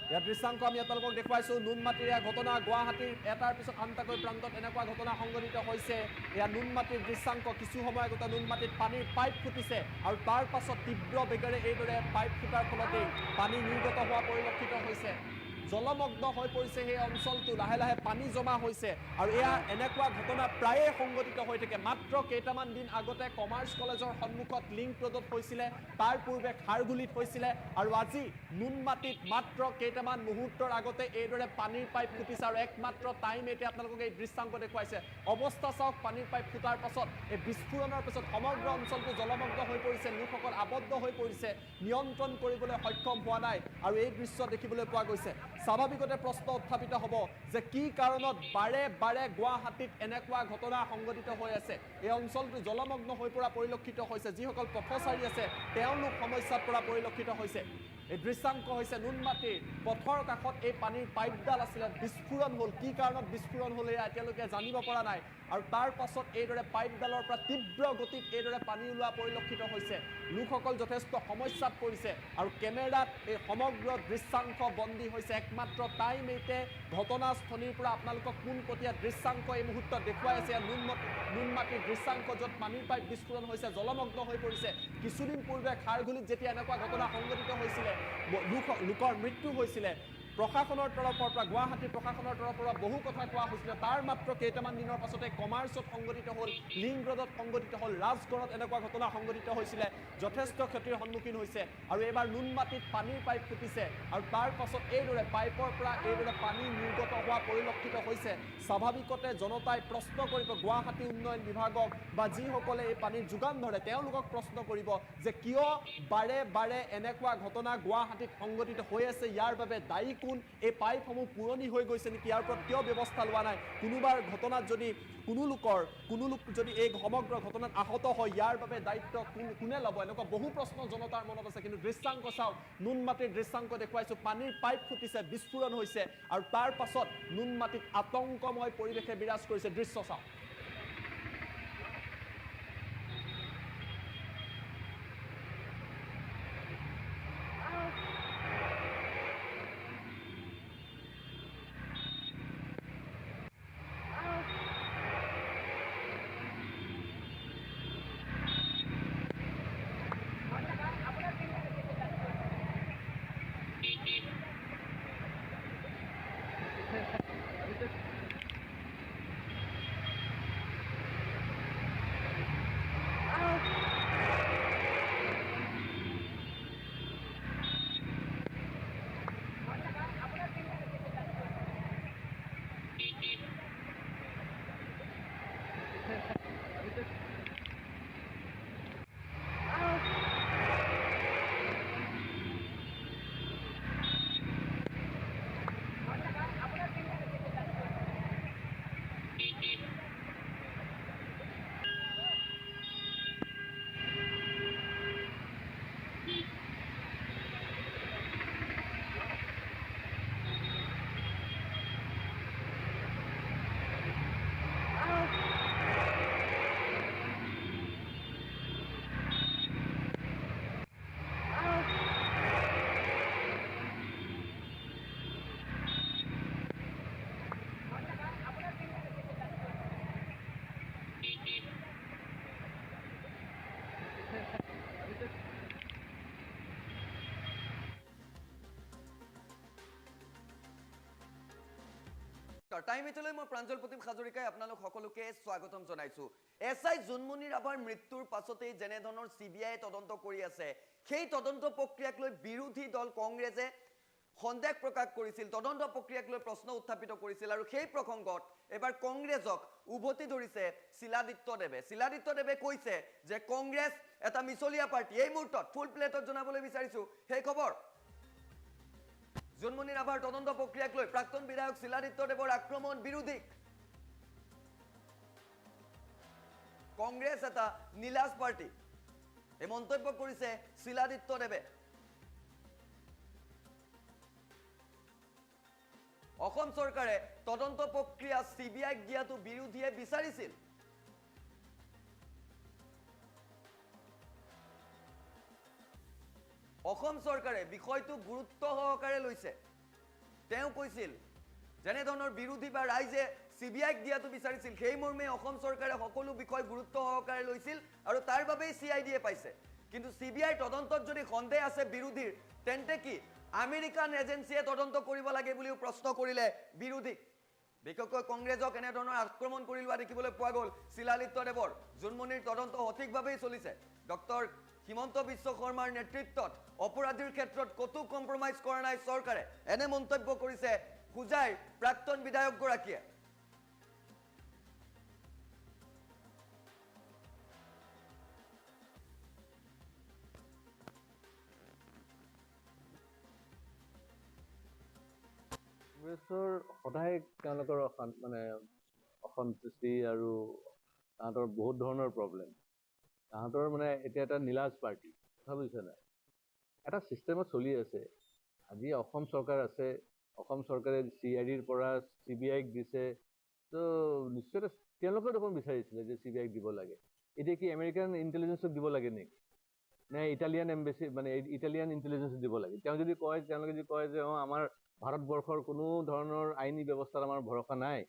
ইয়াৰ দৃশ্যাংশ আমি আপোনালোকক দেখুৱাইছো নুনমাটিৰ ঘটনা গুৱাহাটীৰ এটাৰ পিছত আনটাকৈ প্ৰান্তত এনেকুৱা ঘটনা সংঘটিত হৈছে এয়া নুনমাটিৰ দৃশ্যাংশ কিছু সময় আগতে নুনমাটিত পানীৰ পাইপ ফুটিছে আৰু তাৰ পাছত তীব্ৰ বেগেৰে এইদৰে পাইপ ফুটাৰ ফলতেই পানী নিৰ্গত হোৱা পৰিলক্ষিত হৈছে জলমগ্ন হৈ পৰিছে সেই অঞ্চলটো লাহে লাহে পানী জমা হৈছে আৰু এয়া এনেকুৱা ঘটনা প্ৰায়ে সংঘটিত হৈ থাকে মাত্ৰ কেইটামান দিন আগতে কমাৰ্চ কলেজৰ সন্মুখত লিংক ৰোডত হৈছিলে তাৰ পূৰ্বে খাৰগুলিত হৈছিলে আৰু আজি নুনমাটিত মাত্ৰ কেইটামান মুহূৰ্তৰ আগতে এইদৰে পানীৰ পাইপ ফুটিছে আৰু একমাত্ৰ টাইম 8 আপোনালোকক এই দৃশ্যাংশ দেখুৱাইছে অৱস্থা চাওক পানীৰ পাইপ ফুটাৰ পাছত এই বিস্ফোৰণৰ পিছত সমগ্ৰ অঞ্চলটো জলমগ্ন হৈ পৰিছে লোকসকল আবদ্ধ হৈ পৰিছে নিয়ন্ত্ৰণ কৰিবলৈ সক্ষম হোৱা নাই আৰু এই দৃশ্য দেখিবলৈ পোৱা গৈছে স্বাভাৱিকতে প্ৰশ্ন উত্থাপিত হ'ব যে কি কাৰণত বাৰে বাৰে গুৱাহাটীত এনেকুৱা ঘটনা সংঘটিত হৈ আছে এই অঞ্চলটো জলমগ্ন হৈ পৰা পৰিলক্ষিত হৈছে যিসকল পথচাৰী আছে তেওঁলোক সমস্যাত পৰা পৰিলক্ষিত হৈছে এই দৃশ্যাংশ হৈছে নুনমাটিৰ পথৰ কাষত এই পানীৰ পাইপডাল আছিলে বিস্ফোৰণ হ'ল কি কাৰণত বিস্ফোৰণ হ'ল এয়া এতিয়ালৈকে জানিব পৰা নাই আৰু তাৰ পাছত এইদৰে পাইপডালৰ পৰা তীব্ৰ গতিত এইদৰে পানী ওলোৱা পৰিলক্ষিত হৈছে লোকসকল যথেষ্ট সমস্যাত পৰিছে আৰু কেমেৰাত এই সমগ্ৰ দৃশ্যাংশ বন্দী হৈছে একমাত্ৰ টাইম 8 ঘটনাস্থলীৰ পৰা আপোনালোকক পোনপটীয়া দৃশ্যাংশ এই মুহূৰ্তত দেখুৱাই আছে নুনমাটিৰ দৃশ্যাংশ য'ত পানীৰ পাইপ বিস্ফোৰণ হৈছে জলমগ্ন হৈ পৰিছে কিছুদিন পূৰ্বে খাৰগুলিত যেতিয়া এনেকুৱা ঘটনা সংঘটিত হৈছিলে লোকৰ মৃত্যু হৈছিলে প্ৰশাসনৰ তৰফৰ পৰা গুৱাহাটী প্ৰশাসনৰ তৰফৰ পৰা বহু কথা কোৱা হৈছিলে তাৰ মাত্ৰ কেইটামান দিনৰ পাছতে কমাৰ্চত সংঘটিত হ'ল লিংক ৰোডত সংঘটিত হ'ল ৰাজগড়ত এনেকুৱা ঘটনা সংঘটিত হৈছিলে যথেষ্ট ক্ষতিৰ সন্মুখীন হৈছে আৰু এইবাৰ নুনমাটিত পানীৰ পাইপ ফুটিছে আৰু তাৰ পাছত এইদৰে পাইপৰ পৰা এইদৰে পানী নিৰ্গত হোৱা পৰিলক্ষিত হৈছে স্বাভাৱিকতে জনতাই প্ৰশ্ন কৰিব গুৱাহাটী উন্নয়ন বিভাগক বা যিসকলে এই পানীৰ যোগান ধৰে তেওঁলোকক প্ৰশ্ন কৰিব যে কিয় বাৰে বাৰে এনেকুৱা ঘটনা গুৱাহাটীত সংঘটিত হৈ আছে ইয়াৰ বাবে দায়ী কোন এই পাইপসমূহ পুৰণি হৈ গৈছে নেকি ইয়াৰ ওপৰত কিয় ব্যৱস্থা লোৱা নাই কোনোবাৰ ঘটনাত যদি কোনো লোক যদি এই সমগ্ৰ ঘটনাত আহত হয় ইয়াৰ বাবে দায়িত্ব কোনে ল'ব এনেকুৱা বহু প্ৰশ্ন জনতাৰ মনত আছে কিন্তু দৃশ্যাংশ চাওক নুনমাটিৰ দৃশ্যাংশ দেখুৱাইছো পানীৰ পাইপ ফুটিছে বিস্ফোৰণ হৈছে আৰু তাৰ পাছত নুনমাটিত আতংকময় পৰিৱেশে বিৰাজ কৰিছে দৃশ্য চাওক নমস্কাৰ টাইম8লৈ মই প্ৰাঞ্জল প্ৰতিম হাজৰিকাই আপোনালোক সকলোকে স্বাগতম জনাইছো এছআই জুনমণি ৰাভাৰ মৃত্যুৰ পাছতেই যেনে ধৰণৰ সিবিআই তদন্ত কৰি আছে সেই তদন্ত প্ৰক্ৰিয়াক লৈ বিৰোধী দল কংগ্ৰেছে সন্দেহ প্ৰকাশ কৰিছিল তদন্ত প্ৰক্ৰিয়াক লৈ প্ৰশ্ন উত্থাপিত কৰিছিল আৰু সেই প্ৰসংগত এবাৰ কংগ্ৰেছক উভতি ধৰিছে শিলাদিত্য দেৱে কৈছে যে কংগ্ৰেছ এটা মিছলীয়া পাৰ্টি এই মুহূৰ্তত ফুল প্লেটত জনাবলৈ বিচাৰিছো সেই খবৰ জুনমণি ৰাভাৰ তদন্ত প্ৰক্ৰিয়াক লৈ প্ৰাক্তন বিধায়ক শিলাদিত্য দেৱৰ আক্ৰমণ বিৰোধী কংগ্ৰেছ এটা নীলাজ পাৰ্টি এই মন্তব্য কৰিছে শিলাদিত্য দেৱে অসম চৰকাৰে তদন্ত প্ৰক্ৰিয়া সিবিআইক দিয়াটো বিৰোধীয়ে বিচাৰিছিল অসম চৰকাৰে বিষয়টো গুৰুত্ব সহকাৰে লৈছে তেওঁ কৈছিল যেনে ধৰণৰ বিৰোধী বা ৰাইজে সিবিআইক দিয়াটো বিচাৰিছিল সেই মৰ্মে অসম চৰকাৰে সকলো বিষয় গুৰুত্ব সহকাৰে লৈছিল আৰু তাৰ বাবেই সিআইডিয়ে পাইছে কিন্তু সিবিআই তদন্তত যদি সন্দেহ আছে বিৰোধীৰ তেন্তে কি আমেৰিকান এজেন্সিয়ে তদন্ত কৰিব লাগে বুলিও প্ৰশ্ন কৰিলে বিৰোধী বিশেষকৈ কংগ্ৰেছক এনে ধৰণৰ আক্ৰমণ কৰি লোৱা দেখিবলৈ পোৱা গ'ল শিলাদিত্য দেৱৰ জুনমণিৰ তদন্ত সঠিকভাৱেই চলিছে ডক্টৰ হিমন্ত বিশ্ব শৰ্মাৰ নেতৃত্বত অপৰাধীৰ ক্ষেত্ৰত কতো কম্প্ৰমাইজ কৰা নাই চৰকাৰে এনে মন্তব্য কৰিছে খুজাইৰ প্ৰাক্তন বিধায়কগৰাকীয়ে কংগ্ৰেছৰ সদায় তেওঁলোকৰ মানে অসন্তুষ্টি আৰু তাহাঁতৰ বহুত ধৰণৰ প্ৰব্লেম তাহাঁতৰ মানে এতিয়া এটা নীলাজ পাৰ্টি কথা বুজিছে নাই এটা ছিষ্টেমত চলি আছে আজি অসম চৰকাৰ আছে অসম চৰকাৰে চিআইডিৰ পৰা সিবিআইক দিছে তো নিশ্চয় তেওঁলোকে দেখোন বিচাৰিছিলে যে সিবিআইক দিব লাগে এতিয়া কি আমেৰিকান ইণ্টেলিজেন্সক দিব লাগে নেকি নে ইটালিয়ান এম্বেচি মানে ইটালিয়ান ইণ্টেলিজেন্স দিব লাগে তেওঁলোকে যদি কয় যে আমাৰ ভাৰতবৰ্ষৰ কোনো ধৰণৰ আইনী ব্যৱস্থাত আমাৰ ভৰসা নাই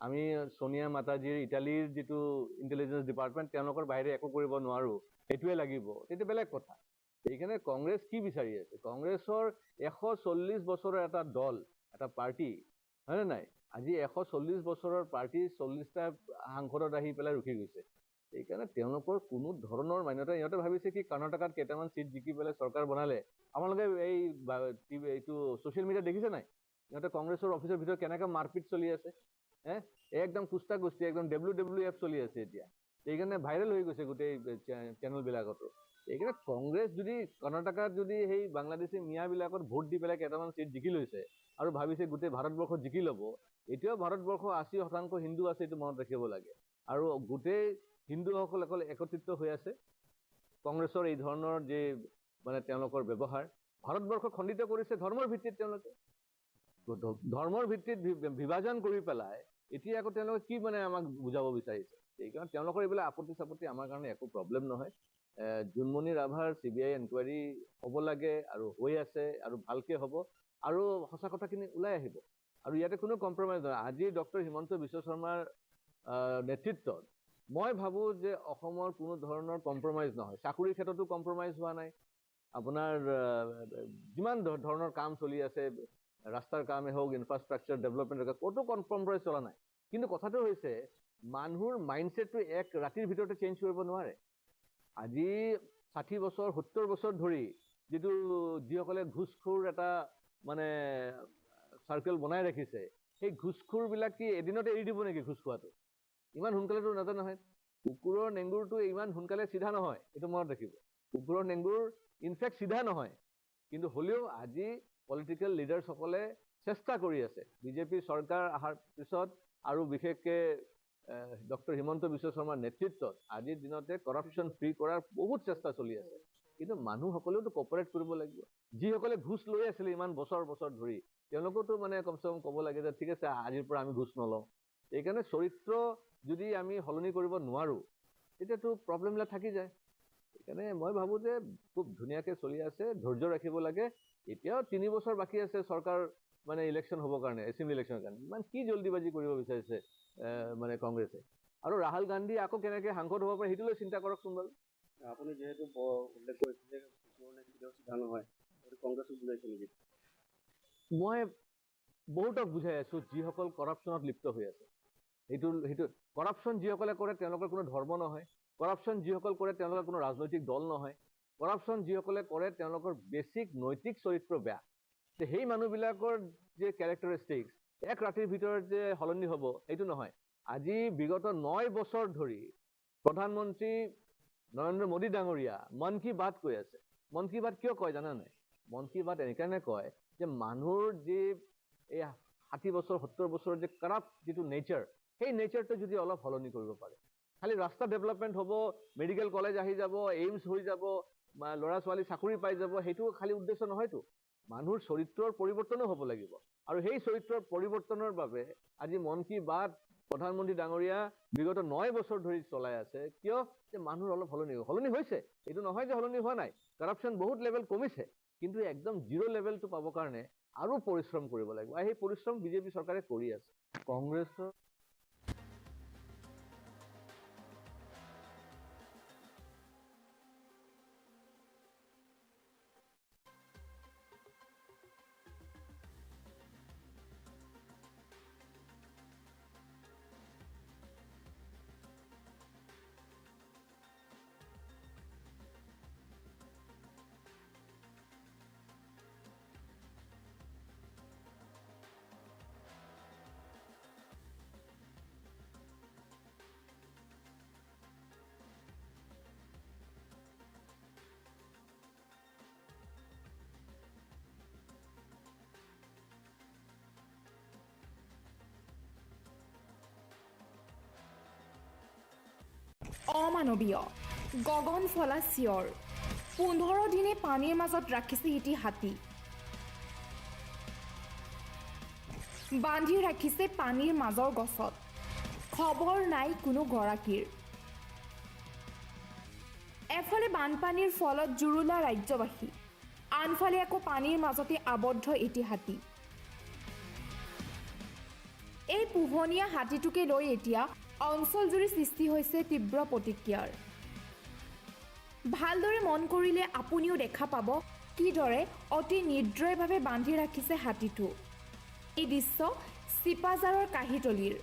আমি সোনিয়া মাতাজীৰ ইটালীৰ যিটো ইণ্টেলিজেন্স ডিপাৰ্টমেণ্ট তেওঁলোকৰ বাহিৰে একো কৰিব নোৱাৰো সেইটোৱে লাগিব সেইটো বেলেগ কথা এইকাৰণে কংগ্ৰেছ কি বিচাৰি আছে কংগ্ৰেছৰ 140 বছৰৰ এটা দল এটা পাৰ্টি হয়নে নাই আজি 140 বছৰৰ পাৰ্টি 40টা সাংসদত আহি পেলাই ৰখি গৈছে এইকাৰণে তেওঁলোকৰ কোনো ধৰণৰ মান্যতা ইহঁতে ভাবিছে কি কৰ্ণাটকাত কেইটামান চিট জিকি পেলাই চৰকাৰ বনালে আপোনালোকে এইটো ছ'চিয়েল মিডিয়াত দেখিছে নাই ইহঁতে কংগ্ৰেছৰ অফিচৰ ভিতৰত কেনেকৈ মাৰপিট চলি আছে একদম কুস্তা কুস্তি একদম WWF চলি আছে এতিয়া এইকাৰণে ভাইৰেল হৈ গৈছে গোটেই চেনেলবিলাকতো এইকাৰণে কংগ্ৰেছ যদি কৰ্ণাটকাত যদি সেই বাংলাদেশী মিয়াবিলাকত ভোট দি পেলাই কেইটামান চিট জিকি লৈছে আৰু ভাবিছে গোটেই ভাৰতবৰ্ষত জিকি ল'ব এতিয়াও ভাৰতবৰ্ষ 80% হিন্দু আছে এইটো মনত ৰাখিব লাগে আৰু গোটেই হিন্দুসকল অকল একত্ৰিত হৈ আছে কংগ্ৰেছৰ এই ধৰণৰ যে মানে তেওঁলোকৰ ব্যৱহাৰ ভাৰতবৰ্ষ খণ্ডিত কৰিছে ধৰ্মৰ ভিত্তিত তেওঁলোকে ধৰ্মৰ ভিত্তিত বিভাজন কৰি পেলাই এতিয়া আকৌ তেওঁলোকে কি মানে আমাক বুজাব বিচাৰিছে সেইকাৰণে তেওঁলোকৰ এইবিলাক আপত্তি চাপত্তি আমাৰ কাৰণে একো প্ৰব্লেম নহয় জুনমণি ৰাভাৰ সিবিআই এনকুৱাৰী হ'ব লাগে আৰু হৈ আছে আৰু ভালকে হ'ব আৰু সঁচা কথাখিনি ওলাই আহিব আৰু ইয়াতে কোনো কম্প্ৰমাইজ নহয় আজি ডক্টৰ হিমন্ত বিশ্ব শৰ্মাৰ নেতৃত্বত মই ভাবোঁ যে অসমৰ কোনো ধৰণৰ কম্প্ৰমাইজ নহয় চাকৰিৰ ক্ষেত্ৰতো কম্প্ৰমাইজ হোৱা নাই আপোনাৰ যিমান ধৰণৰ কাম চলি আছে ৰাস্তাৰ কামেই হওক ইনফ্ৰাষ্ট্ৰাকচাৰ ডেভেলপমেণ্ট ক'তো কম্প্ৰমাইজ চলা নাই কিন্তু কথাটো হৈছে মানুহৰ মাইণ্ডছেটটো এক ৰাতিৰ ভিতৰতে চেঞ্জ কৰিব নোৱাৰে আজি 60 বছৰ 70 বছৰ ধৰি যিটো যিসকলে ঘুষখোৰ এটা মানে চাৰ্কেল বনাই ৰাখিছে সেই ঘুষখোৰবিলাক কি এদিনতে এৰি দিব নেকি ঘুষ খোৱাটো ইমান সোনকালেতো নাজানো নহয় কুকুৰৰ নেংগুৰটো ইমান সোনকালে চিধা নহয় এইটো মনত ৰাখিব কুকুৰৰ নেংগুৰ ইনফেক্ট চিধা নহয় কিন্তু হ'লেও আজি পলিটিকেল লিডাৰ্ছসকলে চেষ্টা কৰি আছে বিজেপি চৰকাৰ অহাৰ পিছত আৰু বিশেষকৈ ডক্টৰ হিমন্ত বিশ্ব শৰ্মাৰ নেতৃত্বত আজিৰ দিনতে কৰাপশ্যন ফ্ৰী কৰাৰ বহুত চেষ্টা চলি আছে কিন্তু মানুহসকলেওতো কপাৰেট কৰিব লাগিব যিসকলে ঘুষ লৈ আছিলে ইমান বছৰ বছৰ ধৰি তেওঁলোকেতো মানে কমচে কম ক'ব লাগে যে ঠিক আছে আজিৰ পৰা আমি ঘুষ নলওঁ এইকাৰণে চৰিত্ৰ যদি আমি সলনি কৰিব নোৱাৰোঁ তেতিয়াতো প্ৰব্লেমবিলাক থাকি যায় সেইকাৰণে মই ভাবোঁ যে খুব ধুনীয়াকৈ চলি আছে ধৈৰ্য ৰাখিব লাগে এতিয়াও 3 বছৰ বাকী আছে চৰকাৰ মানে ইলেকশ্যন হ'বৰ কাৰণে এছেম্বলি ইলেকশ্যনৰ কাৰণে ইমান কি জলদিবাজি কৰিব বিচাৰিছে মানে কংগ্ৰেছে আৰু ৰাহুল গান্ধী আকৌ কেনেকৈ সাংসদ হ'ব পাৰে সেইটোলৈ চিন্তা কৰকচোন বাৰু আপুনি যেহেতু উল্লেখ কৰিছে যে কিছুমানে কেতিয়াও চিধা নহয় কংগ্ৰেছক বুজাইছে নেকি মই বহুতক বুজাই আছোঁ যিসকল কৰাপশ্যনত লিপ্ত হৈ আছে। সেইটো কৰাপশ্যন যিসকলে কৰে তেওঁলোকৰ কোনো ধৰ্ম নহয়, কৰাপশ্যন যিসকল কৰে তেওঁলোকৰ কোনো ৰাজনৈতিক দল নহয়, কৰাপশ্যন যিসকলে কৰে তেওঁলোকৰ বেছিক নৈতিক চৰিত্ৰ বেয়া। সেই মানুহবিলাকৰ যে কেৰেক্টাৰিষ্টিক্স এক ৰাতিৰ ভিতৰত যে সলনি হ'ব এইটো নহয়। আজি বিগত 9 বছৰ ধৰি প্ৰধানমন্ত্ৰী নৰেন্দ্ৰ মোদী ডাঙৰীয়া মন কী বাত কৈ আছে। মন কী বাত কিয় কয় জানা নাই? মন কী বাত এনেকাৰণে কয় যে মানুহৰ যে এই 60 বছৰ 70 বছৰৰ যে কৰাপ্ট যিটো নেচাৰ, সেই নেচাৰটো যদি অলপ সলনি কৰিব পাৰে। খালি ৰাস্তা ডেভেলপমেণ্ট হ'ব, মেডিকেল কলেজ আহি যাব, এইমছ হৈ যাব, ল'ৰা ছোৱালী চাকৰি পাই যাব, সেইটো খালি উদ্দেশ্য নহয়তো। মানুহৰ চৰিত্ৰৰ পৰিৱৰ্তনো হ'ব লাগিব। আৰু সেই চৰিত্ৰৰ পৰিৱৰ্তনৰ বাবে আজি মন কী বাত প্ৰধানমন্ত্ৰী ডাঙৰীয়া বিগত 9 বছৰ ধৰি চলাই আছে। কিয়? যে মানুহৰ অলপ সলনি হৈছে। এইটো নহয় যে সলনি হোৱা নাই, কৰাপশ্যন বহুত লেভেল কমিছে, কিন্তু একদম জিৰ' লেভেলটো পাবৰ কাৰণে আৰু পৰিশ্ৰম কৰিব লাগিব। আৰু সেই পৰিশ্ৰম বিজেপি চৰকাৰে কৰি আছে। কংগ্ৰেছৰ অমানৱীয় গগন ফলা চিঞৰ 15 দিনে পানীৰ মাজত ৰাখিছে এটি হাতী বান্ধি ৰাখিছে পানীৰ মাজৰ গছত খবৰ নাই কোনো গৰাকীৰ এফালে বানপানীৰ ফলত জুৰুলা ৰাজ্যবাসী আনফালে আকৌ পানীৰ মাজতে আবদ্ধ এটি হাতী এই পোহনীয়া হাতীটোকে লৈ এতিয়া অঞ্চলজুৰি সৃষ্টি হৈছে তীব্ৰ প্ৰতিক্ৰিয়াৰ ভালদৰে মন কৰিলে আপুনিও দেখা পাব কিদৰে অতি নিৰ্দয়ভাৱে বান্ধি ৰাখিছে হাতীটো এই দৃশ্য চিপাজাৰৰ কাহিতলিৰ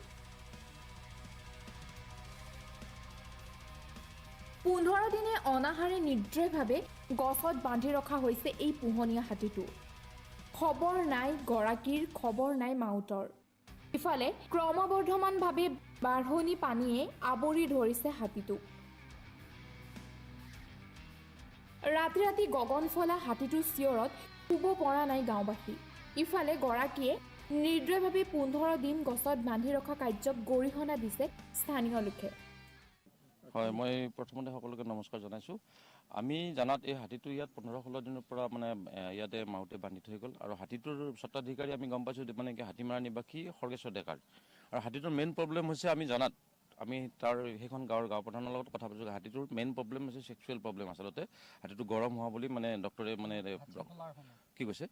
15 দিনে অনাহাৰে নিৰ্দয়ভাৱে গছত বান্ধি ৰখা হৈছে এই পোহনীয়া হাতীটো খবৰ নাই গৰাকীৰ খবৰ নাই মাউতৰ ইফালে ক্ৰমবৰ্ধমানভাৱে বাঢ়নি পানীয়ে আৱৰি ধৰিছে হাতীটো ৰাতি ৰাতি গগন ফলা হাতীটোৰ চিঞৰত শুব পৰা নাই গাঁওবাসী ইফালে গৰাকীয়ে নিৰ্দয়ভাৱে 15 দিন গছত বান্ধি ৰখা কাৰ্যক গৰিহণা দিছে স্থানীয় লোকে হয় মই প্ৰথমতে সকলোকে নমস্কাৰ জনাইছোঁ আমি জানাত এই হাতীটো ইয়াত 15-16 দিনৰ পৰা মানে ইয়াতে মাউতে বান্ধি থৈ গ'ল আৰু হাতীটোৰ স্বত্বাধিকাৰী আমি গম পাইছোঁ মানে কি হাতীমাৰা নিবাসী খৰ্গেশ্বৰ ডেকাৰ আৰু হাতীটোৰ মেইন প্ৰব্লেম হৈছে আমি জানাত আমি তাৰ সেইখন গাঁৱৰ গাঁও প্ৰধানৰ লগত কথা পাতিছোঁ হাতীটোৰ মেইন প্ৰব্লেম হৈছে সেক্সুৱেল প্ৰব্লেম আচলতে হাতীটো গৰম হোৱা বুলি মানে ডক্টৰে মানে কি কৈছে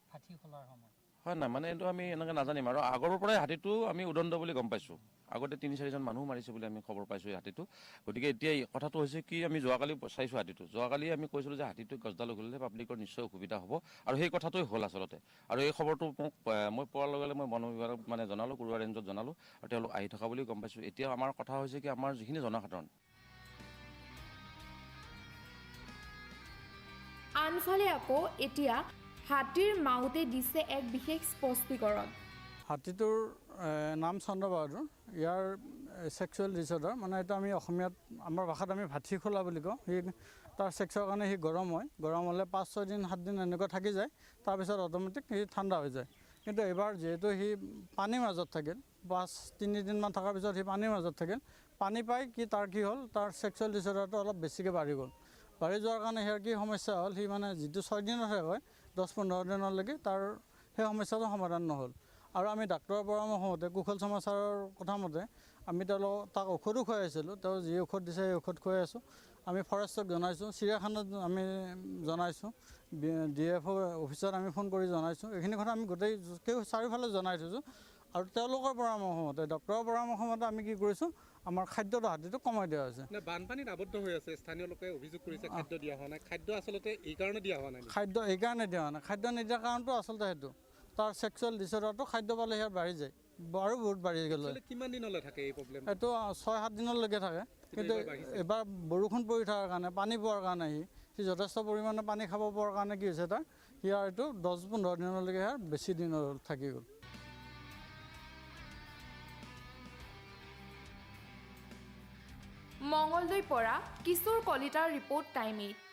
হয় নাই মানে এইটো আমি এনেকৈ নাজানিম আৰু আগৰ পৰাই হাতীটো আমি উদণ্ড বুলি গম পাইছোঁ আগতে 3-4জন মানুহ মাৰিছে বুলি আমি খবৰ পাইছোঁ এই হাতীটো গতিকে এতিয়া কথাটো হৈছে কি আমি যোৱাকালি চাইছোঁ হাতীটো যোৱাকালি আমি কৈছিলোঁ যে হাতীটো গছডাল উঘলিলে পাব্লিকৰ নিশ্চয় অসুবিধা হ'ব আৰু সেই কথাটোৱে হ'ল আচলতে আৰু এই খবৰটো মোক মই পোৱাৰ লগে লগে মই বন বিভাগক মানে জনালোঁ কুৰুৱা ৰেঞ্জত জনালোঁ আৰু তেওঁলোক আহি থকা বুলি গম পাইছোঁ এতিয়া আমাৰ কথা হৈছে কি আমাৰ যিখিনি জনসাধাৰণ আনফালে আকৌ এতিয়া হাতীৰ মাউতে দিছে এক বিশেষ স্পষ্টীকৰণ হাতীটোৰ নাম চন্দ্ৰ বাহাদুৰ ইয়াৰ সেক্সুৱেল ডিছঅৰ্ডাৰ মানে এটা আমি অসমীয়াত আমাৰ ভাষাত আমি ভাঠি খোলা বুলি কওঁ সি তাৰ সেক্সৰ কাৰণে সি গৰম হয় গৰম হ'লে 5-6 দিন 7 দিন এনেকুৱা থাকি যায় তাৰপিছত অট'মেটিক সি ঠাণ্ডা হৈ যায় কিন্তু এবাৰ যিহেতু সি পানীৰ মাজত থাকিল 5-3 দিনমান থকাৰ পিছত সি পানীৰ মাজত থাকিল পানী পাই কি তাৰ কি হ'ল তাৰ সেক্সুৱেল ডিছঅৰ্ডাৰটো অলপ বেছিকৈ বাঢ়ি গ'ল বাঢ়ি যোৱাৰ কাৰণে ইয়াৰ কি সমস্যা হ'ল সি মানে যিটো 6 দিনতহে হয় 10-15 দিনলৈকে তাৰ সেই সমস্যাটো সমাধান নহ'ল আৰু আমি ডাক্তৰৰ পৰামৰ্শ মতে কুশল সমাচাৰৰ কথা মতে আমি তাক ঔষধো খুৱাই আছিলোঁ তেওঁ যি ঔষধ দিছে সেই ঔষধ খুৱাই আছোঁ আমি ফৰেষ্টক জনাইছোঁ চিৰিয়াখানাত আমি জনাইছোঁ DFO অফিচত আমি ফোন কৰি জনাইছোঁ এইখিনি কথা আমি গোটেই চাৰিওফালে জনাই থৈছোঁ আৰু তেওঁলোকৰ পৰামৰ্শ মতে ডক্তৰৰ পৰামৰ্শ মতে আমি কি কৰিছোঁ আমাৰ খাদ্যটো হাতীটো কমাই দিয়া হৈছে বানপানীত আবদ্ধ হৈ আছে স্থানীয় লোকে অভিযোগ কৰিছে খাদ্য দিয়া হোৱা নাই খাদ্য আচলতে এই কাৰণে দিয়া হোৱা নাই খাদ্য এই কাৰণে দিয়া হোৱা নাই খাদ্য নিদিয়াৰ কাৰণটো আচলতে সেইটো তাৰ ছেক্সুৱেল ডিছঅৰ্ডাৰটো খাদ্য পালে ইয়াৰ বাঢ়ি যায় আৰু বহুত বাঢ়ি গ'লে কিমান দিনলৈ থাকে এই প্ৰব্লেম এইটো 6-7 দিনলৈকে থাকে কিন্তু এবাৰ বৰষুণ পৰি থকাৰ কাৰণে পানী পোৱাৰ কাৰণে সি যথেষ্ট পৰিমাণে পানী খাব পোৱাৰ কাৰণে কি হৈছে তাৰ ইয়াৰ এইটো 10-15 দিনলৈকে বেছি দিন থাকি গ'ল মঙলদৈৰ পৰা কিশোৰ কলিতাৰ ৰিপৰ্ট টাইম 8।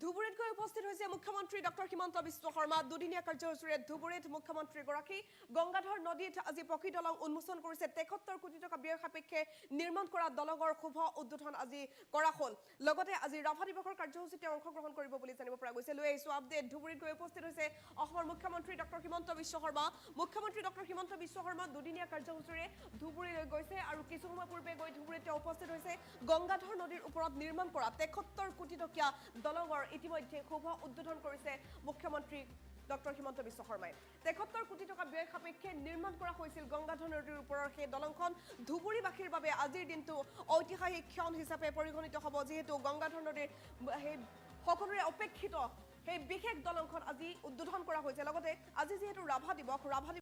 ধুবুৰীত গৈ উপস্থিত হৈছে মুখ্যমন্ত্ৰী ডক্টৰ হিমন্ত বিশ্ব শৰ্মা দুদিনীয়া কাৰ্যসূচীৰে ধুবুৰীত মুখ্যমন্ত্ৰীগৰাকী গংগাধৰ নদীত আজি পকী দলং উন্মোচন কৰিছে 73 কোটি টকা ব্যয় সাপেক্ষে নিৰ্মাণ কৰা দলঙৰ শুভ উদ্বোধন আজি কৰা হ'ল লগতে আজি ৰাভা দিৱসৰ কাৰ্যসূচীতে অংশগ্ৰহণ কৰিব বুলি জানিব পৰা গৈছে লৈ আহিছো আপডেট ধুবুৰীত গৈ উপস্থিত হৈছে অসমৰ মুখ্যমন্ত্ৰী ডক্টৰ হিমন্ত বিশ্ব শৰ্মা মুখ্যমন্ত্ৰী ডক্টৰ হিমন্ত বিশ্ব শৰ্মা দুদিনীয়া কাৰ্যসূচীৰে ধুবুৰীলৈ গৈছে আৰু কিছু সময় পূৰ্বে গৈ ধুবুৰীত উপস্থিত হৈছে গংগাধৰ নদীৰ ওপৰত নিৰ্মাণ কৰা 73 কোটি টকীয়া দলঙৰ ইতিমধ্যে শুভ উদ্বোধন কৰিছে মুখ্যমন্ত্ৰী ডক্টৰ হিমন্ত বিশ্ব শৰ্মাই 73 কোটি টকা ব্যয় সাপেক্ষে নিৰ্মাণ কৰা হৈছিল গংগাধৰ নদীৰ ওপৰৰ সেই দলংখন ধুবুৰীবাসীৰ বাবে আজিৰ দিনটো ঐতিহাসিক ক্ষণ হিচাপে পৰিগণিত হ'ব যিহেতু গংগাধৰ নদীৰ সেই সকলোৰে অপেক্ষিত সেই বিশেষ দলংখন আজি উদ্বোধন কৰা হৈছে লগতে আজি যিহেতু ৰাভা দিৱস